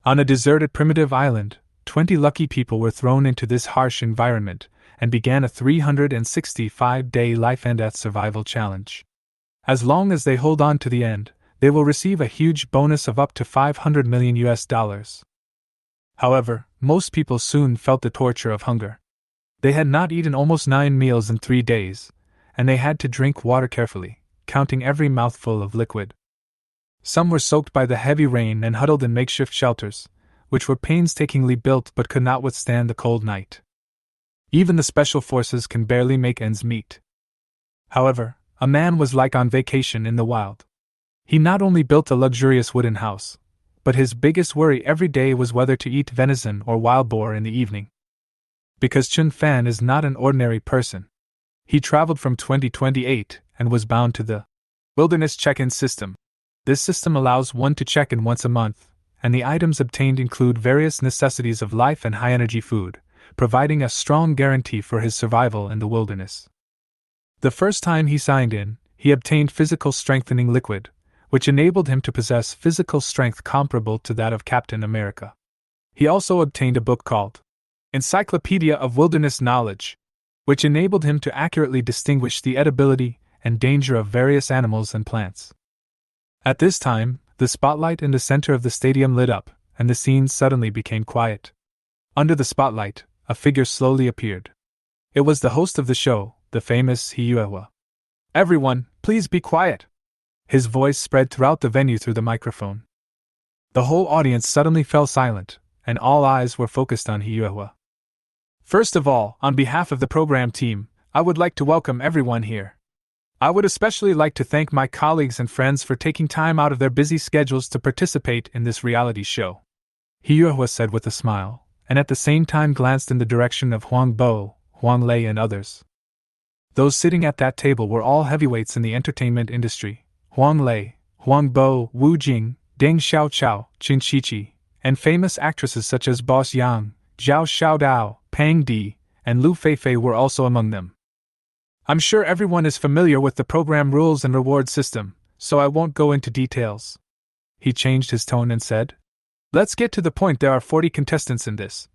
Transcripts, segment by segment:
On a deserted primitive island, 20 lucky people were thrown into this harsh environment and began a 365-day life and death survival challenge. As long as they hold on to the end, they will receive a huge bonus of up to $500 million US. However, most people soon felt the torture of hunger. They had not eaten almost 9 meals in 3 days, and they had to drink water carefully, counting every mouthful of liquid. Some were soaked by the heavy rain and huddled in makeshift shelters, which were painstakingly built but could not withstand the cold night. Even the special forces can barely make ends meet. However, a man was like on vacation in the wild. He not only built a luxurious wooden house, but his biggest worry every day was whether to eat venison or wild boar in the evening. Because Chun Fan is not an ordinary person. He traveled from 2028 and was bound to the Wilderness Check-in system. This system allows one to check in once a month, and the items obtained include various necessities of life and high-energy food, providing a strong guarantee for his survival in the wilderness. The first time he signed in, he obtained physical strengthening liquid, which enabled him to possess physical strength comparable to that of Captain America. He also obtained a book called Encyclopedia of Wilderness Knowledge, which enabled him to accurately distinguish the edibility and danger of various animals and plants. At this time, the spotlight in the center of the stadium lit up, and the scene suddenly became quiet. Under the spotlight, a figure slowly appeared. It was the host of the show, the famous Hiyuewa. "Everyone, please be quiet!" His voice spread throughout the venue through the microphone. The whole audience suddenly fell silent, and all eyes were focused on Hiyuewa. "First of all, on behalf of the program team, I would like to welcome everyone here. I would especially like to thank my colleagues and friends for taking time out of their busy schedules to participate in this reality show," Hiyuewa said with a smile, and at the same time glanced in the direction of Huang Bo, Huang Lei, and others. Those sitting at that table were all heavyweights in the entertainment industry: Huang Lei, Huang Bo, Wu Jing, Deng Xiaochao, Qin Shiqi, and famous actresses such as Boss Yang, Zhao Xiaodao, Pang Di, and Lu Feifei were also among them. I'm sure everyone is familiar with the program rules and reward system, so I won't go into details. He changed his tone and said, "Let's get to the point. There are 40 contestants in this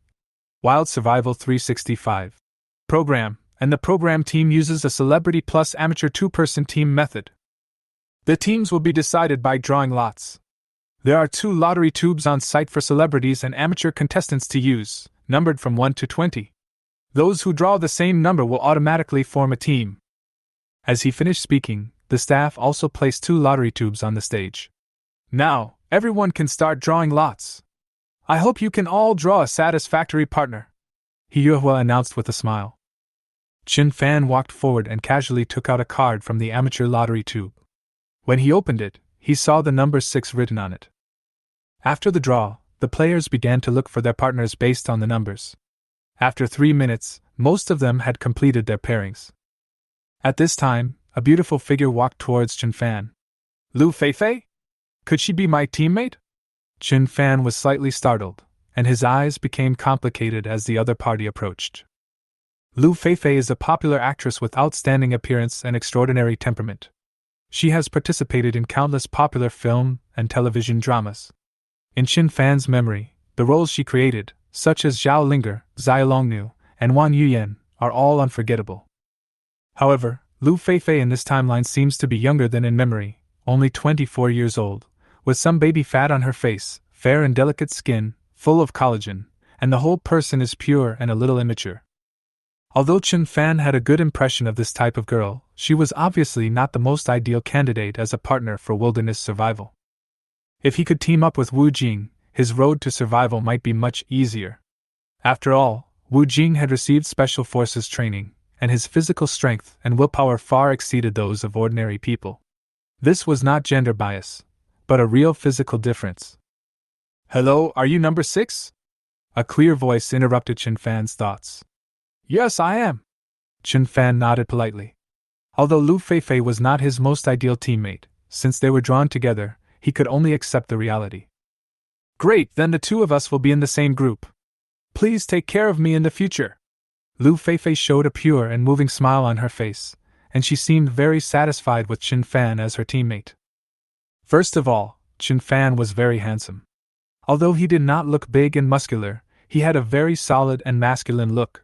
Wild Survival 365 program, and the program team uses a celebrity plus amateur 2-person team method. The teams will be decided by drawing lots. There are 2 lottery tubes on site for celebrities and amateur contestants to use, numbered from 1 to 20. Those who draw the same number will automatically form a team." As he finished speaking, the staff also placed 2 lottery tubes on the stage. "Now, everyone can start drawing lots. I hope you can all draw a satisfactory partner," Hiyuewa announced with a smile. Chun Fan walked forward and casually took out a card from the amateur lottery tube. When he opened it, he saw the number 6 written on it. After the draw, the players began to look for their partners based on the numbers. After 3 minutes, most of them had completed their pairings. At this time, a beautiful figure walked towards Chun Fan. "Lu Feifei? Could she be my teammate?" Chun Fan was slightly startled, and his eyes became complicated as the other party approached. Lu Feifei is a popular actress with outstanding appearance and extraordinary temperament. She has participated in countless popular film and television dramas. In Chun Fan's memory, the roles she created, such as Zhao Linger, Zai Longnu, and Wan Yuyan, are all unforgettable. However, Lu Feifei in this timeline seems to be younger than in memory, only 24 years old, with some baby fat on her face, fair and delicate skin, full of collagen, and the whole person is pure and a little immature. Although Chun Fan had a good impression of this type of girl, she was obviously not the most ideal candidate as a partner for wilderness survival. If he could team up with Wu Jing, his road to survival might be much easier. After all, Wu Jing had received special forces training, and his physical strength and willpower far exceeded those of ordinary people. This was not gender bias, but a real physical difference. "Hello, are you number 6? A clear voice interrupted Chun Fan's thoughts. "Yes, I am." Chun Fan nodded politely. Although Lu Feifei was not his most ideal teammate, since they were drawn together, he could only accept the reality. "Great, then the 2 of us will be in the same group. Please take care of me in the future." Lu Feifei showed a pure and moving smile on her face, and she seemed very satisfied with Chun Fan as her teammate. First of all, Chun Fan was very handsome. Although he did not look big and muscular, he had a very solid and masculine look.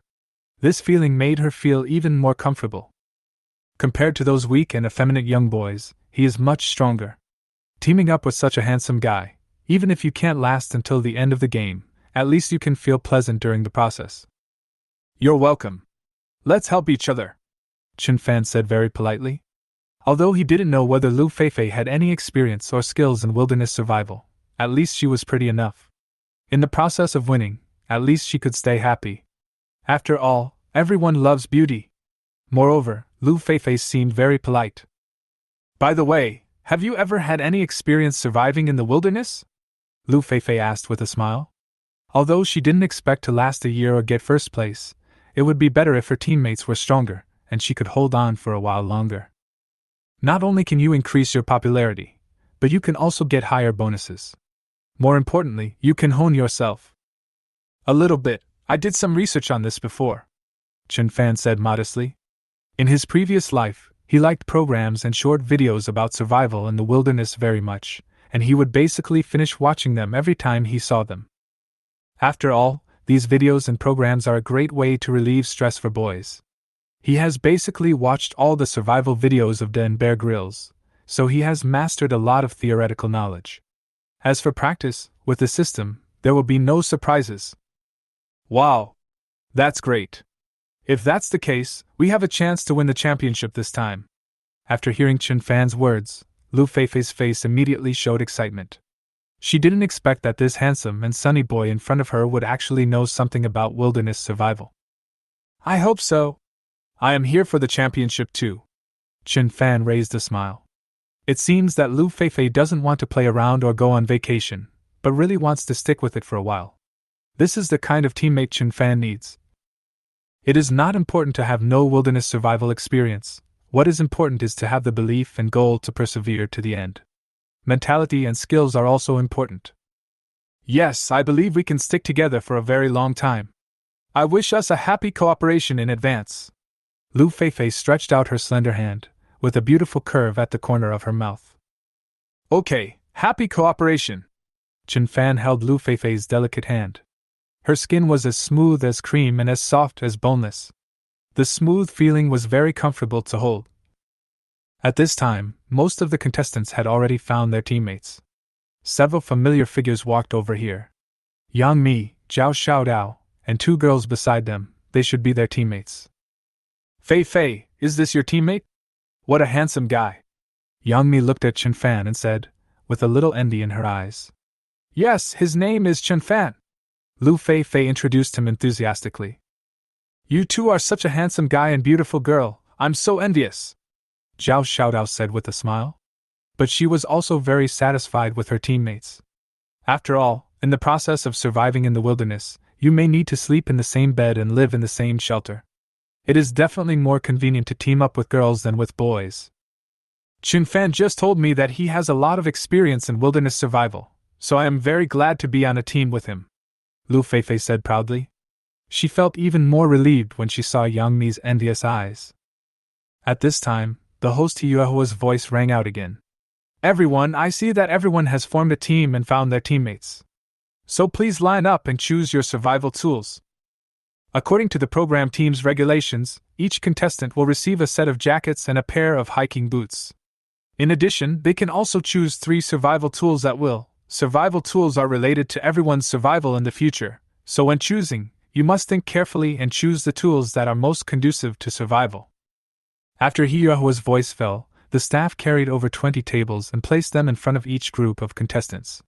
This feeling made her feel even more comfortable. Compared to those weak and effeminate young boys, he is much stronger. Teaming up with such a handsome guy, even if you can't last until the end of the game, at least you can feel pleasant during the process. You're welcome. Let's help each other, Chen Fan said very politely. Although he didn't know whether Lu Feifei had any experience or skills in wilderness survival, at least she was pretty enough. In the process of winning, at least she could stay happy. After all, everyone loves beauty. Moreover, Lu Feifei seemed very polite. By the way, have you ever had any experience surviving in the wilderness? Lu Feifei asked with a smile. Although she didn't expect to last a year or get first place, it would be better if her teammates were stronger, and she could hold on for a while longer. Not only can you increase your popularity, but you can also get higher bonuses. More importantly, you can hone yourself. A little bit. I did some research on this before, Chen Fan said modestly. In his previous life, he liked programs and short videos about survival in the wilderness very much, and he would basically finish watching them every time he saw them. After all, these videos and programs are a great way to relieve stress for boys. He has basically watched all the survival videos of Dan Bear Grylls, so he has mastered a lot of theoretical knowledge. As for practice, with the system, there will be no surprises. Wow! That's great. If that's the case, we have a chance to win the championship this time. After hearing Chen Fan's words, Lu Feifei's face immediately showed excitement. She didn't expect that this handsome and sunny boy in front of her would actually know something about wilderness survival. I hope so. I am here for the championship too. Chen Fan raised a smile. It seems that Lu Feifei doesn't want to play around or go on vacation, but really wants to stick with it for a while. This is the kind of teammate Chen Fan needs. It is not important to have no wilderness survival experience. What is important is to have the belief and goal to persevere to the end. Mentality and skills are also important. Yes, I believe we can stick together for a very long time. I wish us a happy cooperation in advance. Lu Feifei stretched out her slender hand, with a beautiful curve at the corner of her mouth. Okay, happy cooperation. Chen Fan held Lu Feifei's delicate hand. Her skin was as smooth as cream and as soft as boneless. The smooth feeling was very comfortable to hold. At this time, most of the contestants had already found their teammates. Several familiar figures walked over here. Yang Mi, Zhao Xiaodao, and two girls beside them. They should be their teammates. Fei Fei, is this your teammate? What a handsome guy. Yang Mi looked at Chen Fan and said, with a little envy in her eyes. Yes, his name is Chen Fan. Lu Feifei introduced him enthusiastically. You two are such a handsome guy and beautiful girl, I'm so envious, Zhao Xiaodao said with a smile. But she was also very satisfied with her teammates. After all, in the process of surviving in the wilderness, you may need to sleep in the same bed and live in the same shelter. It is definitely more convenient to team up with girls than with boys. Chen Fan just told me that he has a lot of experience in wilderness survival, so I am very glad to be on a team with him, Lu Feifei said proudly. She felt even more relieved when she saw Yang Mi's envious eyes. At this time, the host Yuehua's voice rang out again. Everyone, I see that everyone has formed a team and found their teammates. So please line up and choose your survival tools. According to the program team's regulations, each contestant will receive a set of jackets and a pair of hiking boots. In addition, they can also choose 3 survival tools at will. Survival tools are related to everyone's survival in the future, so when choosing, you must think carefully and choose the tools that are most conducive to survival. After Yuehua's voice fell, the staff carried over 20 tables and placed them in front of each group of contestants.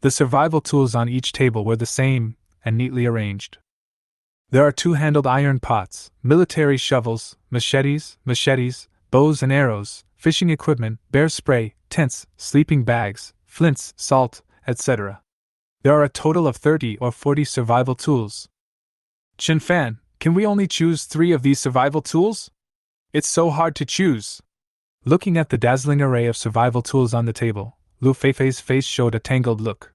The survival tools on each table were the same and neatly arranged. There are 2-handled iron pots, military shovels, machetes, bows and arrows, fishing equipment, bear spray, tents, sleeping bags, flints, salt, etc. There are a total of 30 or 40 survival tools. Chen Fan, can we only choose 3 of these survival tools? It's so hard to choose. Looking at the dazzling array of survival tools on the table, Lu Feifei's face showed a tangled look.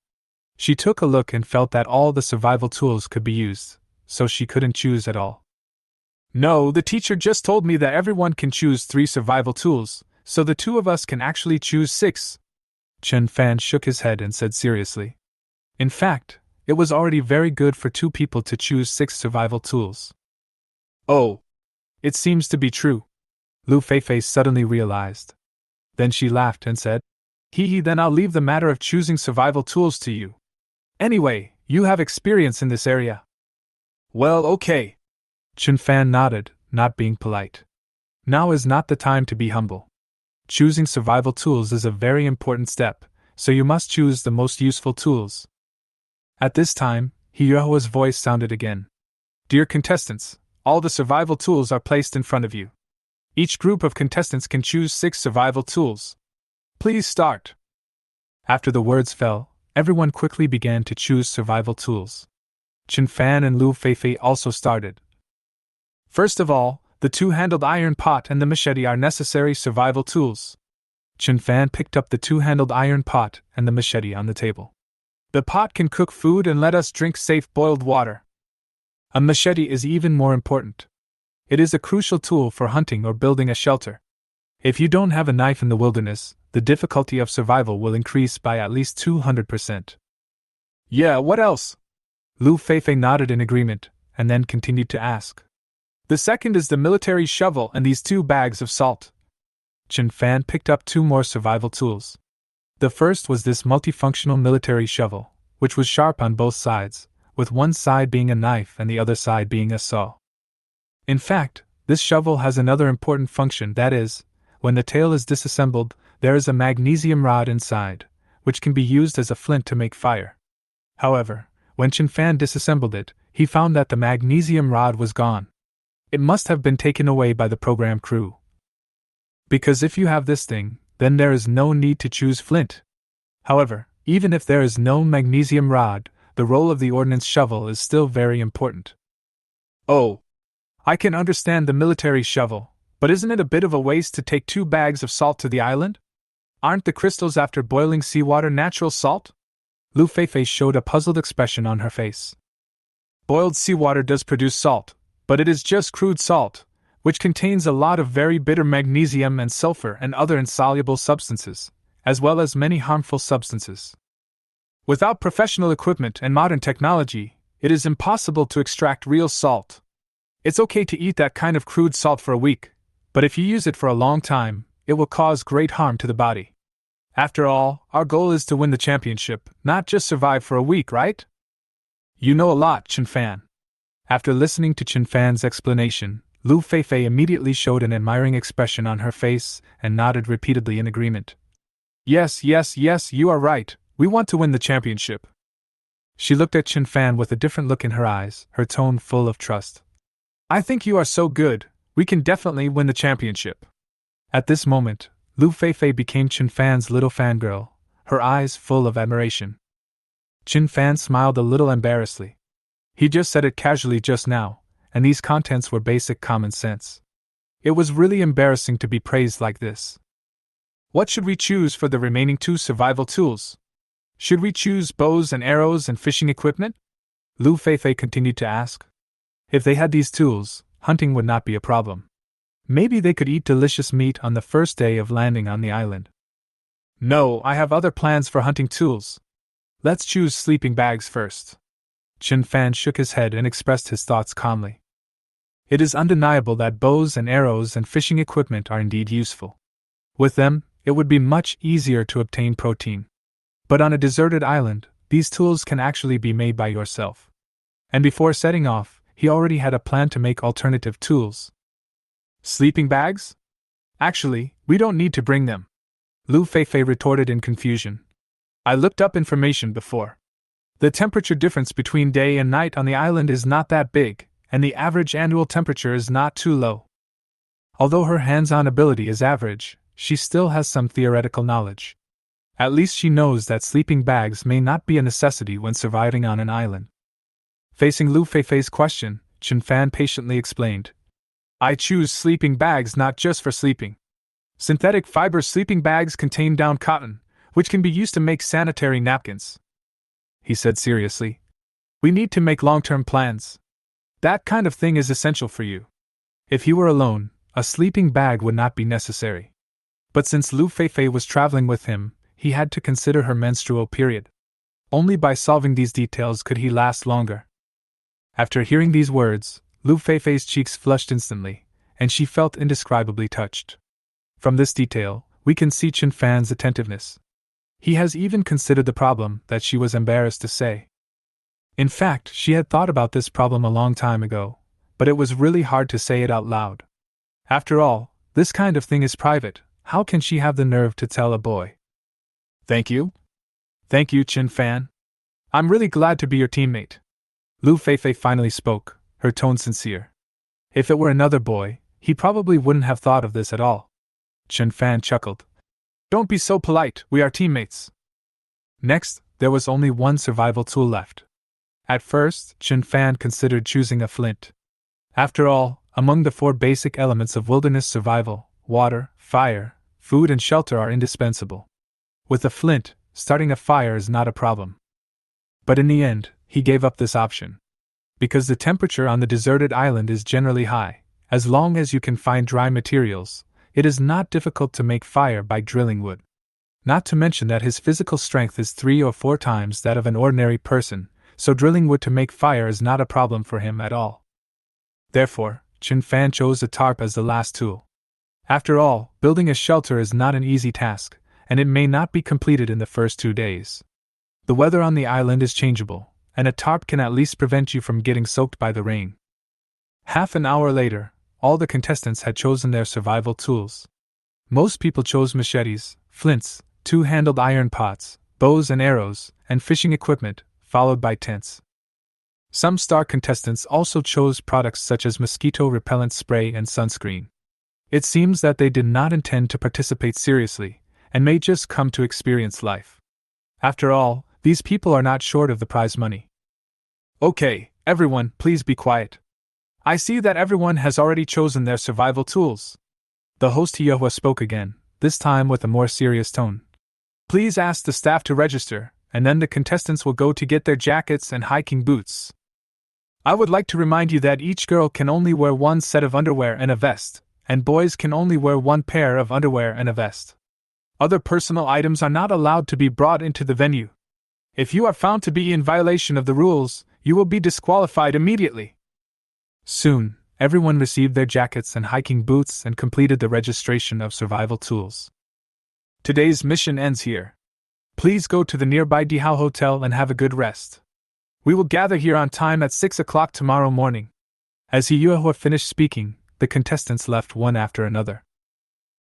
She took a look and felt that all the survival tools could be used, so she couldn't choose at all. No, the teacher just told me that everyone can choose 3 survival tools, so the 2 of us can actually choose 6. Chen Fan shook his head and said seriously. In fact, it was already very good for 2 people to choose 6 survival tools. Oh, it seems to be true, Lu Feifei suddenly realized. Then she laughed and said, Hee, then I'll leave the matter of choosing survival tools to you. Anyway, you have experience in this area. Well, okay. Chen Fan nodded, not being polite. Now is not the time to be humble. Choosing survival tools is a very important step, so you must choose the most useful tools. At this time, Hyeo's voice sounded again. Dear contestants, all the survival tools are placed in front of you. Each group of contestants can choose 6 survival tools. Please start. After the words fell, everyone quickly began to choose survival tools. Chen Fan and Lu Feifei also started. First of all, the 2-handled iron pot and the machete are necessary survival tools. Chen Fan picked up the 2-handled iron pot and the machete on the table. The pot can cook food and let us drink safe boiled water. A machete is even more important. It is a crucial tool for hunting or building a shelter. If you don't have a knife in the wilderness, the difficulty of survival will increase by at least 200%. Yeah, what else? Lu Feifei nodded in agreement, and then continued to ask. The second is the military shovel and these 2 bags of salt. Chen Fan picked up 2 more survival tools. The first was this multifunctional military shovel, which was sharp on both sides, with one side being a knife and the other side being a saw. In fact, this shovel has another important function, that is, when the tail is disassembled, there is a magnesium rod inside, which can be used as a flint to make fire. However, when Chen Fan disassembled it, he found that the magnesium rod was gone. It must have been taken away by the program crew. Because if you have this thing, then there is no need to choose flint. However, even if there is no magnesium rod, the role of the ordnance shovel is still very important. Oh, I can understand the military shovel, but isn't it a bit of a waste to take 2 bags of salt to the island? Aren't the crystals after boiling seawater natural salt? Lu Feifei showed a puzzled expression on her face. Boiled seawater does produce salt, but it is just crude salt, which contains a lot of very bitter magnesium and sulfur and other insoluble substances, as well as many harmful substances. Without professional equipment and modern technology, it is impossible to extract real salt. It's okay to eat that kind of crude salt for a week, but if you use it for a long time, it will cause great harm to the body. After all, our goal is to win the championship, not just survive for a week, right? You know a lot, Chen Fan. After listening to Chen Fan's explanation, Lu Feifei immediately showed an admiring expression on her face and nodded repeatedly in agreement. Yes, you are right, we want to win the championship. She looked at Chen Fan with a different look in her eyes, her tone full of trust. I think you are so good, we can definitely win the championship. At this moment, Lu Feifei became Chen Fan's little fangirl, her eyes full of admiration. Chen Fan smiled a little embarrassedly. He just said it casually just now, and these contents were basic common sense. It was really embarrassing to be praised like this. What should we choose for the remaining 2 survival tools? Should we choose bows and arrows and fishing equipment? Lu Feifei continued to ask. If they had these tools, hunting would not be a problem. Maybe they could eat delicious meat on the first day of landing on the island. No, I have other plans for hunting tools. Let's choose sleeping bags first. Chen Fan shook his head and expressed his thoughts calmly. It is undeniable that bows and arrows and fishing equipment are indeed useful. With them, it would be much easier to obtain protein. But on a deserted island, these tools can actually be made by yourself. And before setting off, he already had a plan to make alternative tools. Sleeping bags? Actually, we don't need to bring them. Lu Feifei retorted in confusion. I looked up information before. The temperature difference between day and night on the island is not that big, and the average annual temperature is not too low. Although her hands-on ability is average, she still has some theoretical knowledge. At least she knows that sleeping bags may not be a necessity when surviving on an island. Facing Lu Feifei's question, Chen Fan patiently explained. I choose sleeping bags not just for sleeping. Synthetic fiber sleeping bags contain down cotton, which can be used to make sanitary napkins. He said seriously. We need to make long-term plans. That kind of thing is essential for you. If he were alone, a sleeping bag would not be necessary. But since Lu Feifei was traveling with him, he had to consider her menstrual period. Only by solving these details could he last longer. After hearing these words, Lu Feifei's cheeks flushed instantly, and she felt indescribably touched. From this detail, we can see Chen Fan's attentiveness. He has even considered the problem that she was embarrassed to say. In fact, she had thought about this problem a long time ago, but it was really hard to say it out loud. After all, this kind of thing is private. How can she have the nerve to tell a boy? Thank you. Thank you, Chen Fan. I'm really glad to be your teammate. Lu Feifei finally spoke, her tone sincere. If it were another boy, he probably wouldn't have thought of this at all. Chen Fan chuckled. Don't be so polite, we are teammates. Next, there was only one survival tool left. At first, Chen Fan considered choosing a flint. After all, among the 4 basic elements of wilderness survival, water, fire, food and shelter are indispensable. With a flint, starting a fire is not a problem. But in the end, he gave up this option. Because the temperature on the deserted island is generally high, as long as you can find dry materials, it is not difficult to make fire by drilling wood. Not to mention that his physical strength is 3 or 4 times that of an ordinary person, so drilling wood to make fire is not a problem for him at all. Therefore, Chen Fan chose a tarp as the last tool. After all, building a shelter is not an easy task, and it may not be completed in the first 2 days. The weather on the island is changeable, and a tarp can at least prevent you from getting soaked by the rain. Half an hour later, all the contestants had chosen their survival tools. Most people chose machetes, flints, 2-handled iron pots, bows and arrows, and fishing equipment, followed by tents. Some star contestants also chose products such as mosquito repellent spray and sunscreen. It seems that they did not intend to participate seriously, and may just come to experience life. After all, these people are not short of the prize money. Okay, everyone, please be quiet. I see that everyone has already chosen their survival tools. The host Hyehua spoke again, this time with a more serious tone. Please ask the staff to register, and then the contestants will go to get their jackets and hiking boots. I would like to remind you that each girl can only wear 1 set of underwear and a vest, and boys can only wear 1 pair of underwear and a vest. Other personal items are not allowed to be brought into the venue. If you are found to be in violation of the rules, you will be disqualified immediately. Soon, everyone received their jackets and hiking boots and completed the registration of survival tools. Today's mission ends here. Please go to the nearby Dihao Hotel and have a good rest. We will gather here on time at 6 o'clock tomorrow morning. As Hyehua finished speaking, the contestants left one after another.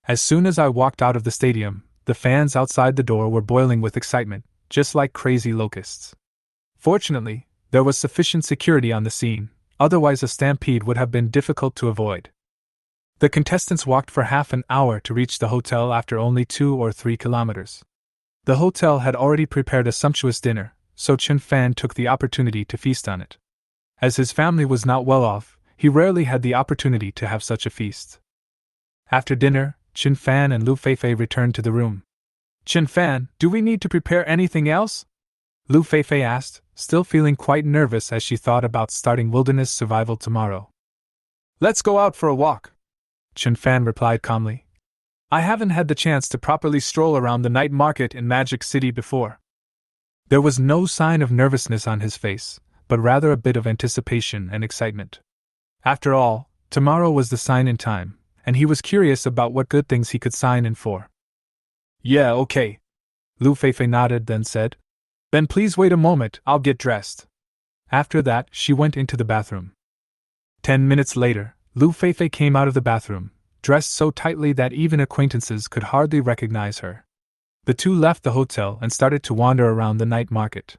As soon as I walked out of the stadium, the fans outside the door were boiling with excitement, just like crazy locusts. Fortunately, there was sufficient security on the scene, otherwise a stampede would have been difficult to avoid. The contestants walked for half an hour to reach the hotel after only 2 or 3 kilometers. The hotel had already prepared a sumptuous dinner, so Chen Fan took the opportunity to feast on it. As his family was not well off, he rarely had the opportunity to have such a feast. After dinner, Chen Fan and Lu Feifei returned to the room. Chen Fan, do we need to prepare anything else? Lu Feifei asked, still feeling quite nervous as she thought about starting wilderness survival tomorrow. Let's go out for a walk, Chen Fan replied calmly. I haven't had the chance to properly stroll around the night market in Magic City before. There was no sign of nervousness on his face, but rather a bit of anticipation and excitement. After all, tomorrow was the sign-in time, and he was curious about what good things he could sign in for. Yeah, okay. Lu Feifei nodded, then said, Then please wait a moment, I'll get dressed. After that, she went into the bathroom. 10 minutes later, Lu Feifei came out of the bathroom, dressed so tightly that even acquaintances could hardly recognize her. The two left the hotel and started to wander around the night market.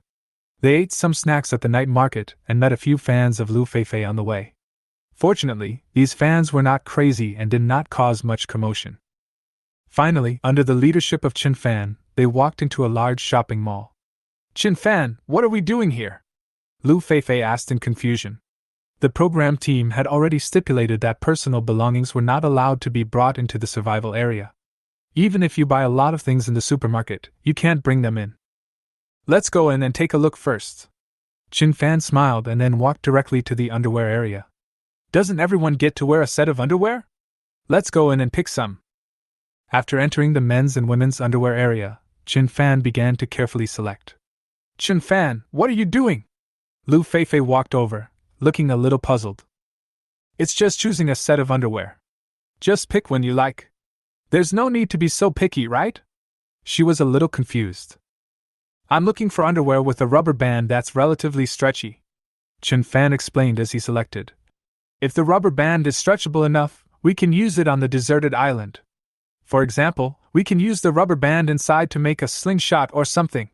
They ate some snacks at the night market and met a few fans of Lu Feifei on the way. Fortunately, these fans were not crazy and did not cause much commotion. Finally, under the leadership of Chen Fan, they walked into a large shopping mall. Chen Fan, what are we doing here? Lu Feifei asked in confusion. The program team had already stipulated that personal belongings were not allowed to be brought into the survival area. Even if you buy a lot of things in the supermarket, you can't bring them in. Let's go in and take a look first. Chen Fan smiled and then walked directly to the underwear area. Doesn't everyone get to wear a set of underwear? Let's go in and pick some. After entering the men's and women's underwear area, Chen Fan began to carefully select. Chen Fan, what are you doing? Lu Feifei walked over, looking a little puzzled. It's just choosing a set of underwear. Just pick one you like. There's no need to be so picky, right? She was a little confused. I'm looking for underwear with a rubber band that's relatively stretchy, Chen Fan explained as he selected. If the rubber band is stretchable enough, we can use it on the deserted island. For example, we can use the rubber band inside to make a slingshot or something.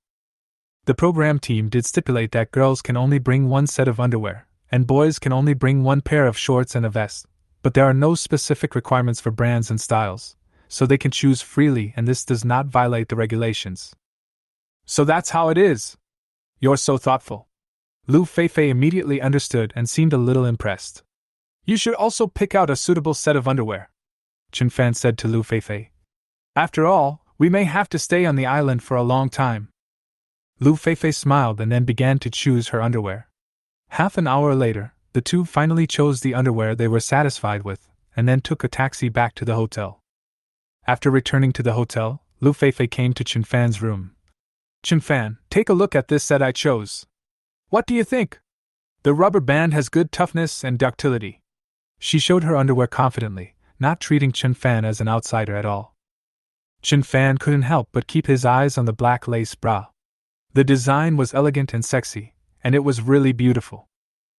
The program team did stipulate that girls can only bring one set of underwear, and boys can only bring one pair of shorts and a vest, but there are no specific requirements for brands and styles, so they can choose freely and this does not violate the regulations. So that's how it is. You're so thoughtful. Lu Feifei immediately understood and seemed a little impressed. You should also pick out a suitable set of underwear, Chen Fan said to Lu Feifei. After all, we may have to stay on the island for a long time. Lu Feifei smiled and then began to choose her underwear. Half an hour later, the two finally chose the underwear they were satisfied with, and then took a taxi back to the hotel. After returning to the hotel, Lu Feifei came to Chen Fan's room. Chen Fan, take a look at this set I chose. What do you think? The rubber band has good toughness and ductility. She showed her underwear confidently, not treating Chen Fan as an outsider at all. Chen Fan couldn't help but keep his eyes on the black lace bra. The design was elegant and sexy, and it was really beautiful.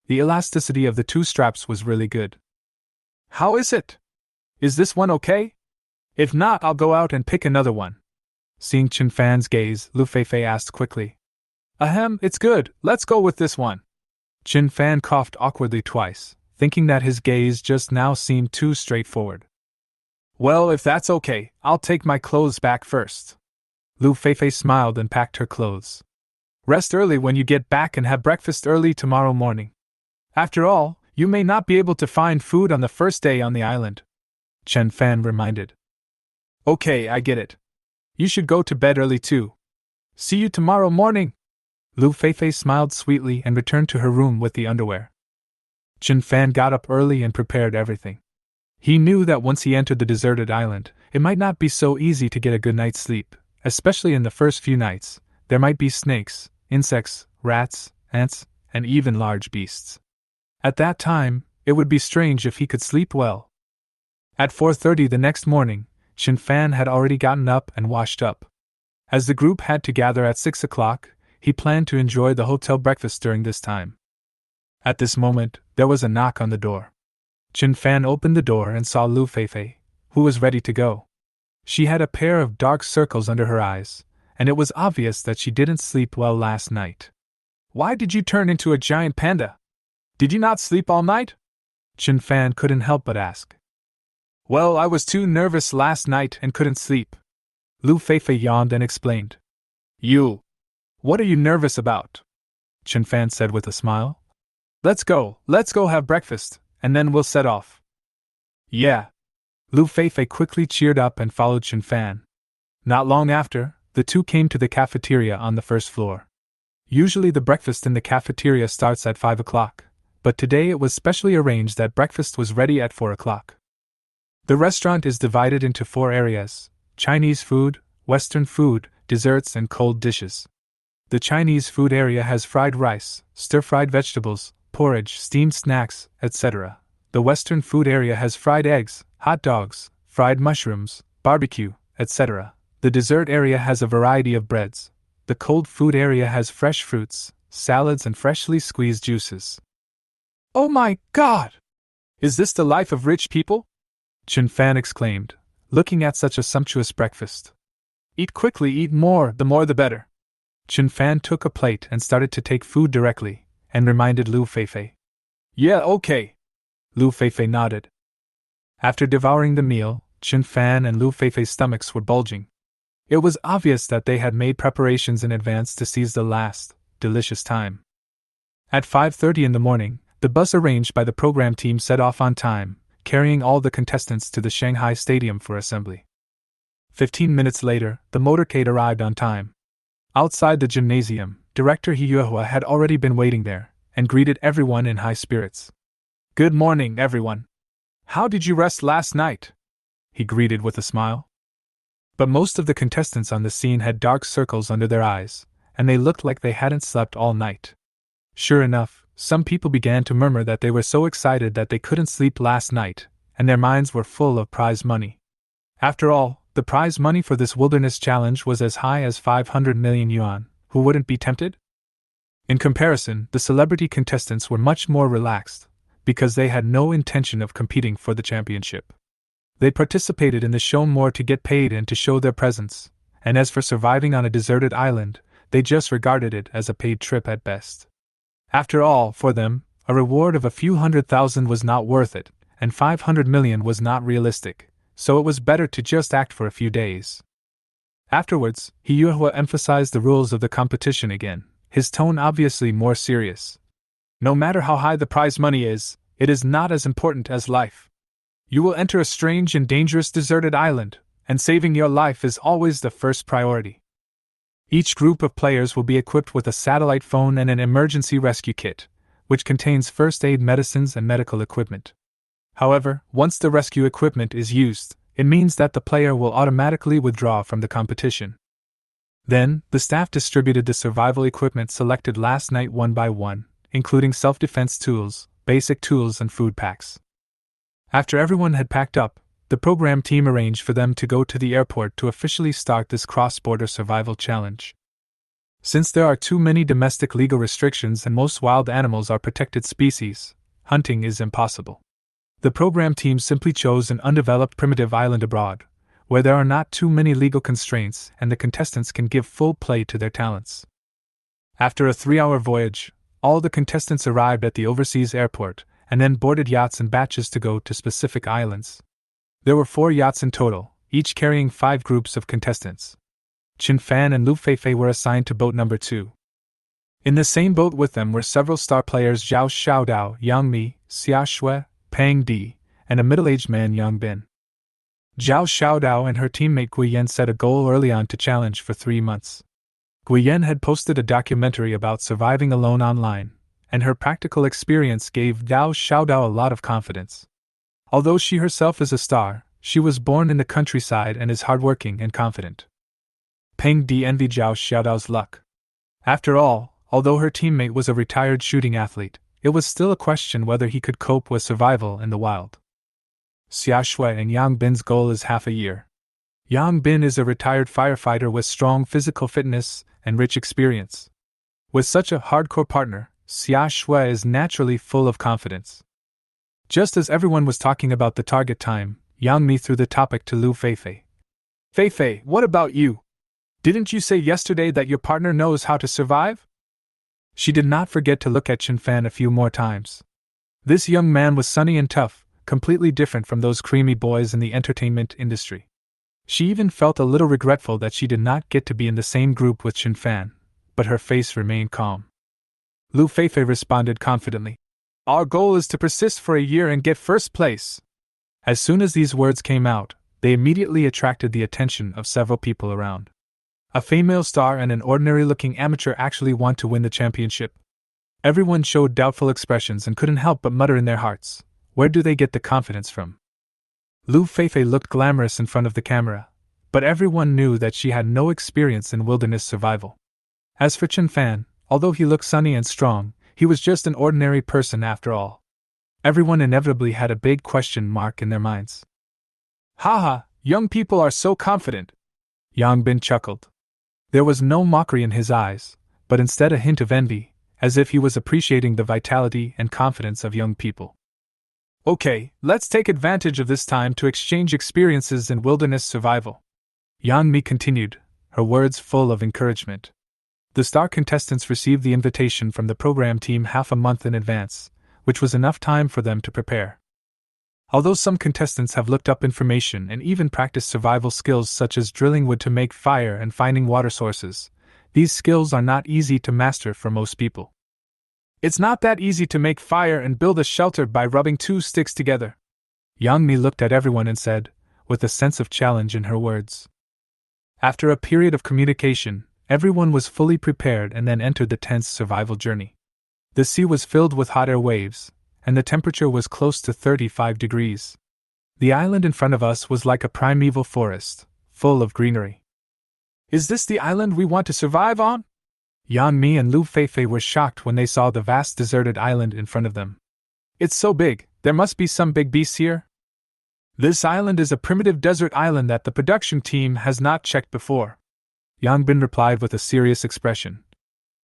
The elasticity of the two straps was really good. How is it? Is this one okay? If not, I'll go out and pick another one. Seeing Chen Fan's gaze, Lu Feifei asked quickly. Ahem, it's good, let's go with this one. Chen Fan coughed awkwardly twice, thinking that his gaze just now seemed too straightforward. Well, if that's okay, I'll take my clothes back first. Lu Feifei smiled and packed her clothes. Rest early when you get back and have breakfast early tomorrow morning. After all, you may not be able to find food on the first day on the island, Chen Fan reminded. Okay, I get it. You should go to bed early too. See you tomorrow morning. Lu Feifei smiled sweetly and returned to her room with the underwear. Chen Fan got up early and prepared everything. He knew that once he entered the deserted island, it might not be so easy to get a good night's sleep, especially in the first few nights. There might be snakes, insects, rats, ants, and even large beasts. At that time, it would be strange if he could sleep well. At 4:30 the next morning, Chen Fan had already gotten up and washed up. As the group had to gather at 6 o'clock, he planned to enjoy the hotel breakfast during this time. At this moment, there was a knock on the door. Chen Fan opened the door and saw Lu Feifei, who was ready to go. She had a pair of dark circles under her eyes, and it was obvious that she didn't sleep well last night. Why did you turn into a giant panda? Did you not sleep all night? Chen Fan couldn't help but ask. Well, I was too nervous last night and couldn't sleep. Lu Feifei yawned and explained. What are you nervous about? Chen Fan said with a smile. Let's go have breakfast, and then we'll set off. Yeah. Lu Feifei quickly cheered up and followed Chen Fan. Not long after, the two came to the cafeteria on the first floor. Usually the breakfast in the cafeteria starts at 5 o'clock, but today it was specially arranged that breakfast was ready at 4 o'clock. The restaurant is divided into 4 areas: Chinese food, Western food, desserts, and cold dishes. The Chinese food area has fried rice, stir-fried vegetables, porridge, steamed snacks, etc. The Western food area has fried eggs, hot dogs, fried mushrooms, barbecue, etc. The dessert area has a variety of breads. The cold food area has fresh fruits, salads, and freshly squeezed juices. Oh my God! Is this the life of rich people? Chen Fan exclaimed, looking at such a sumptuous breakfast. Eat quickly, eat more, the more the better. Chen Fan took a plate and started to take food directly, and reminded Lu Feifei. Yeah, okay. Lu Feifei nodded. After devouring the meal, Chen Fan and Lu Feifei's stomachs were bulging. It was obvious that they had made preparations in advance to seize the last, delicious time. At 5:30 in the morning, the bus arranged by the program team set off on time, carrying all the contestants to the Shanghai Stadium for assembly. 15 minutes later, the motorcade arrived on time. Outside the gymnasium, Director He Yuehua had already been waiting there, and greeted everyone in high spirits. Good morning, everyone. How did you rest last night? He greeted with a smile. But most of the contestants on the scene had dark circles under their eyes, and they looked like they hadn't slept all night. Sure enough, some people began to murmur that they were so excited that they couldn't sleep last night, and their minds were full of prize money. After all, the prize money for this wilderness challenge was as high as 500 million yuan. Who wouldn't be tempted? In comparison, the celebrity contestants were much more relaxed, because they had no intention of competing for the championship. They participated in the show more to get paid and to show their presence, and as for surviving on a deserted island, they just regarded it as a paid trip at best. After all, for them, a reward of a few 100,000 was not worth it, and 500 million was not realistic, so it was better to just act for a few days. Afterwards, Hyuhua emphasized the rules of the competition again, his tone obviously more serious. No matter how high the prize money is, it is not as important as life. You will enter a strange and dangerous deserted island, and saving your life is always the first priority. Each group of players will be equipped with a satellite phone and an emergency rescue kit, which contains first aid medicines and medical equipment. However, once the rescue equipment is used, it means that the player will automatically withdraw from the competition. Then, the staff distributed the survival equipment selected last night one by one, including self-defense tools, basic tools and food packs. After everyone had packed up, the program team arranged for them to go to the airport to officially start this cross-border survival challenge. Since there are too many domestic legal restrictions and most wild animals are protected species, hunting is impossible. The program team simply chose an undeveloped primitive island abroad, where there are not too many legal constraints and the contestants can give full play to their talents. After a 3-hour voyage, all the contestants arrived at the overseas airport and then boarded yachts in batches to go to specific islands. There were 4 yachts in total, each carrying 5 groups of contestants. Chen Fan and Lu Feifei were assigned to boat number 2. In the same boat with them were several star players Zhao Xiaodao, Yang Mi, Xia Shui, Pang Di, and a middle-aged man Yang Bin. Zhao Xiaodao and her teammate Guiyan set a goal early on to challenge for 3 months. Guiyan had posted a documentary about surviving alone online, and her practical experience gave Zhao Xiaodao a lot of confidence. Although she herself is a star, she was born in the countryside and is hardworking and confident. Peng Di envied Zhao Xiaodao's luck. After all, although her teammate was a retired shooting athlete, it was still a question whether he could cope with survival in the wild. Xia Shui and Yang Bin's goal is half a year. Yang Bin is a retired firefighter with strong physical fitness and rich experience. With such a hardcore partner, Xia Shui is naturally full of confidence. Just as everyone was talking about the target time, Yang Mi threw the topic to Lu Feifei. Feifei, what about you? Didn't you say yesterday that your partner knows how to survive? She did not forget to look at Chen Fan a few more times. This young man was sunny and tough, completely different from those creamy boys in the entertainment industry. She even felt a little regretful that she did not get to be in the same group with Chen Fan, but her face remained calm. Lu Feifei responded confidently. Our goal is to persist for a year and get first place. As soon as these words came out, they immediately attracted the attention of several people around. A female star and an ordinary-looking amateur actually want to win the championship. Everyone showed doubtful expressions and couldn't help but mutter in their hearts, where do they get the confidence from? Lu Feifei looked glamorous in front of the camera, but everyone knew that she had no experience in wilderness survival. As for Chen Fan, although he looked sunny and strong, he was just an ordinary person after all. Everyone inevitably had a big question mark in their minds. Haha, young people are so confident, Yang Bin chuckled. There was no mockery in his eyes, but instead a hint of envy, as if he was appreciating the vitality and confidence of young people. Okay, let's take advantage of this time to exchange experiences in wilderness survival. Yang Mi continued, her words full of encouragement. The star contestants received the invitation from the program team half a month in advance, which was enough time for them to prepare. Although some contestants have looked up information and even practiced survival skills such as drilling wood to make fire and finding water sources, these skills are not easy to master for most people. It's not that easy to make fire and build a shelter by rubbing 2 sticks together. Yang Mi looked at everyone and said, with a sense of challenge in her words. After a period of communication, everyone was fully prepared and then entered the tense survival journey. The sea was filled with hot air waves, and the temperature was close to 35 degrees. The island in front of us was like a primeval forest, full of greenery. Is this the island we want to survive on? Yan Mi and Lu Feifei were shocked when they saw the vast deserted island in front of them. It's so big, there must be some big beasts here? This island is a primitive desert island that the production team has not checked before, Yang Bin replied with a serious expression.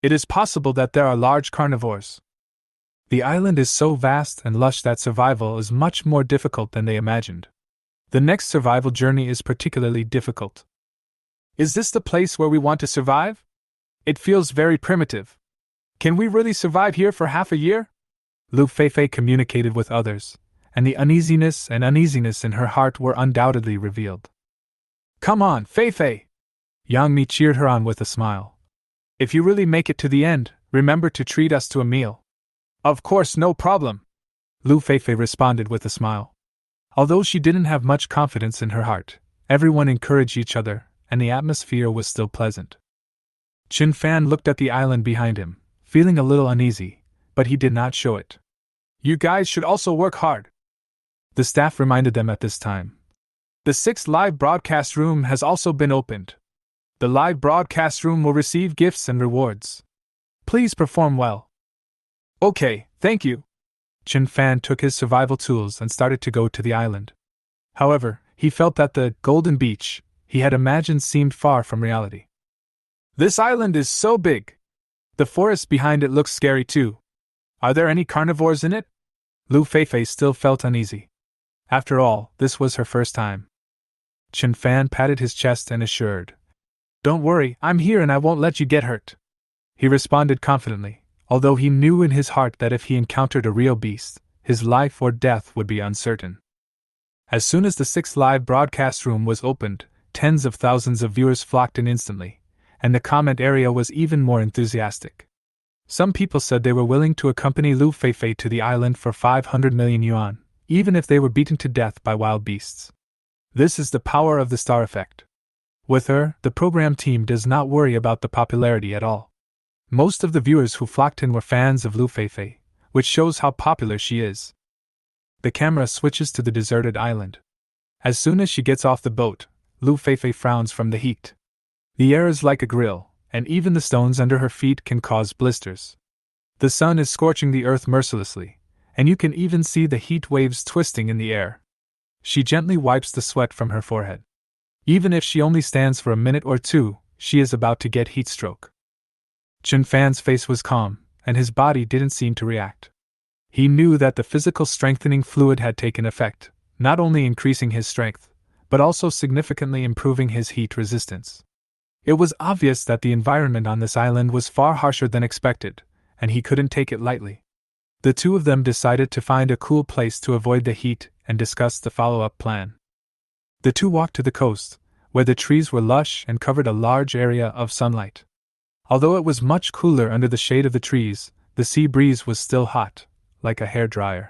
It is possible that there are large carnivores. The island is so vast and lush that survival is much more difficult than they imagined. The next survival journey is particularly difficult. Is this the place where we want to survive? It feels very primitive. Can we really survive here for half a year? Lu Feifei communicated with others, and the uneasiness in her heart were undoubtedly revealed. Come on, Feifei! Yang Mi cheered her on with a smile. If you really make it to the end, remember to treat us to a meal. Of course, no problem, Lu Feifei responded with a smile. Although she didn't have much confidence in her heart, everyone encouraged each other, and the atmosphere was still pleasant. Qin Fan looked at the island behind him, feeling a little uneasy, but he did not show it. You guys should also work hard, the staff reminded them at this time. The 6th live broadcast room has also been opened. The live broadcast room will receive gifts and rewards. Please perform well. Okay, thank you. Qin Fan took his survival tools and started to go to the island. However, he felt that the golden beach he had imagined seemed far from reality. This island is so big. The forest behind it looks scary too. Are there any carnivores in it? Lu Feifei still felt uneasy. After all, this was her first time. Qin Fan patted his chest and assured, Don't worry, I'm here and I won't let you get hurt. He responded confidently, although he knew in his heart that if he encountered a real beast, his life or death would be uncertain. As soon as the 6th live broadcast room was opened, tens of thousands of viewers flocked in instantly, and the comment area was even more enthusiastic. Some people said they were willing to accompany Lu Feifei to the island for 500 million yuan, even if they were beaten to death by wild beasts. This is the power of the star effect. With her, the program team does not worry about the popularity at all. Most of the viewers who flocked in were fans of Lu Feifei, which shows how popular she is. The camera switches to the deserted island. As soon as she gets off the boat, Lu Feifei frowns from the heat. The air is like a grill, and even the stones under her feet can cause blisters. The sun is scorching the earth mercilessly, and you can even see the heat waves twisting in the air. She gently wipes the sweat from her forehead. Even if she only stands for a minute or two, she is about to get heat stroke. Qin Fan's face was calm, and his body didn't seem to react. He knew that the physical strengthening fluid had taken effect, not only increasing his strength, but also significantly improving his heat resistance. It was obvious that the environment on this island was far harsher than expected, and he couldn't take it lightly. The two of them decided to find a cool place to avoid the heat and discuss the follow-up plan. The two walked to the coast, where the trees were lush and covered a large area of sunlight. Although it was much cooler under the shade of the trees, the sea breeze was still hot, like a hairdryer.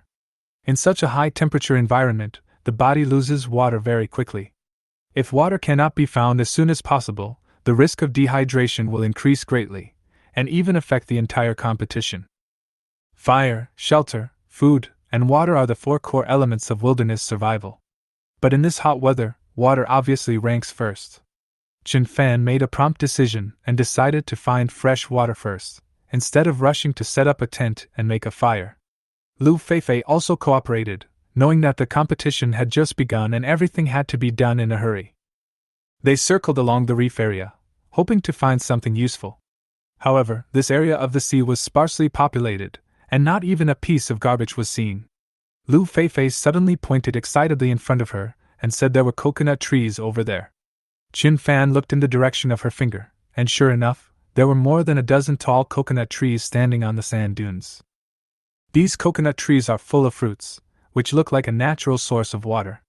In such a high-temperature environment, the body loses water very quickly. If water cannot be found as soon as possible, the risk of dehydration will increase greatly, and even affect the entire competition. Fire, shelter, food, and water are the 4 core elements of wilderness survival. But in this hot weather, water obviously ranks first. Qin Fan made a prompt decision and decided to find fresh water first, instead of rushing to set up a tent and make a fire. Lu Feifei also cooperated, knowing that the competition had just begun and everything had to be done in a hurry. They circled along the reef area, hoping to find something useful. However, this area of the sea was sparsely populated, and not even a piece of garbage was seen. Lu Feifei suddenly pointed excitedly in front of her, and said there were coconut trees over there. Qin Fan looked in the direction of her finger, and sure enough, there were more than a dozen tall coconut trees standing on the sand dunes. These coconut trees are full of fruits, which look like a natural source of water.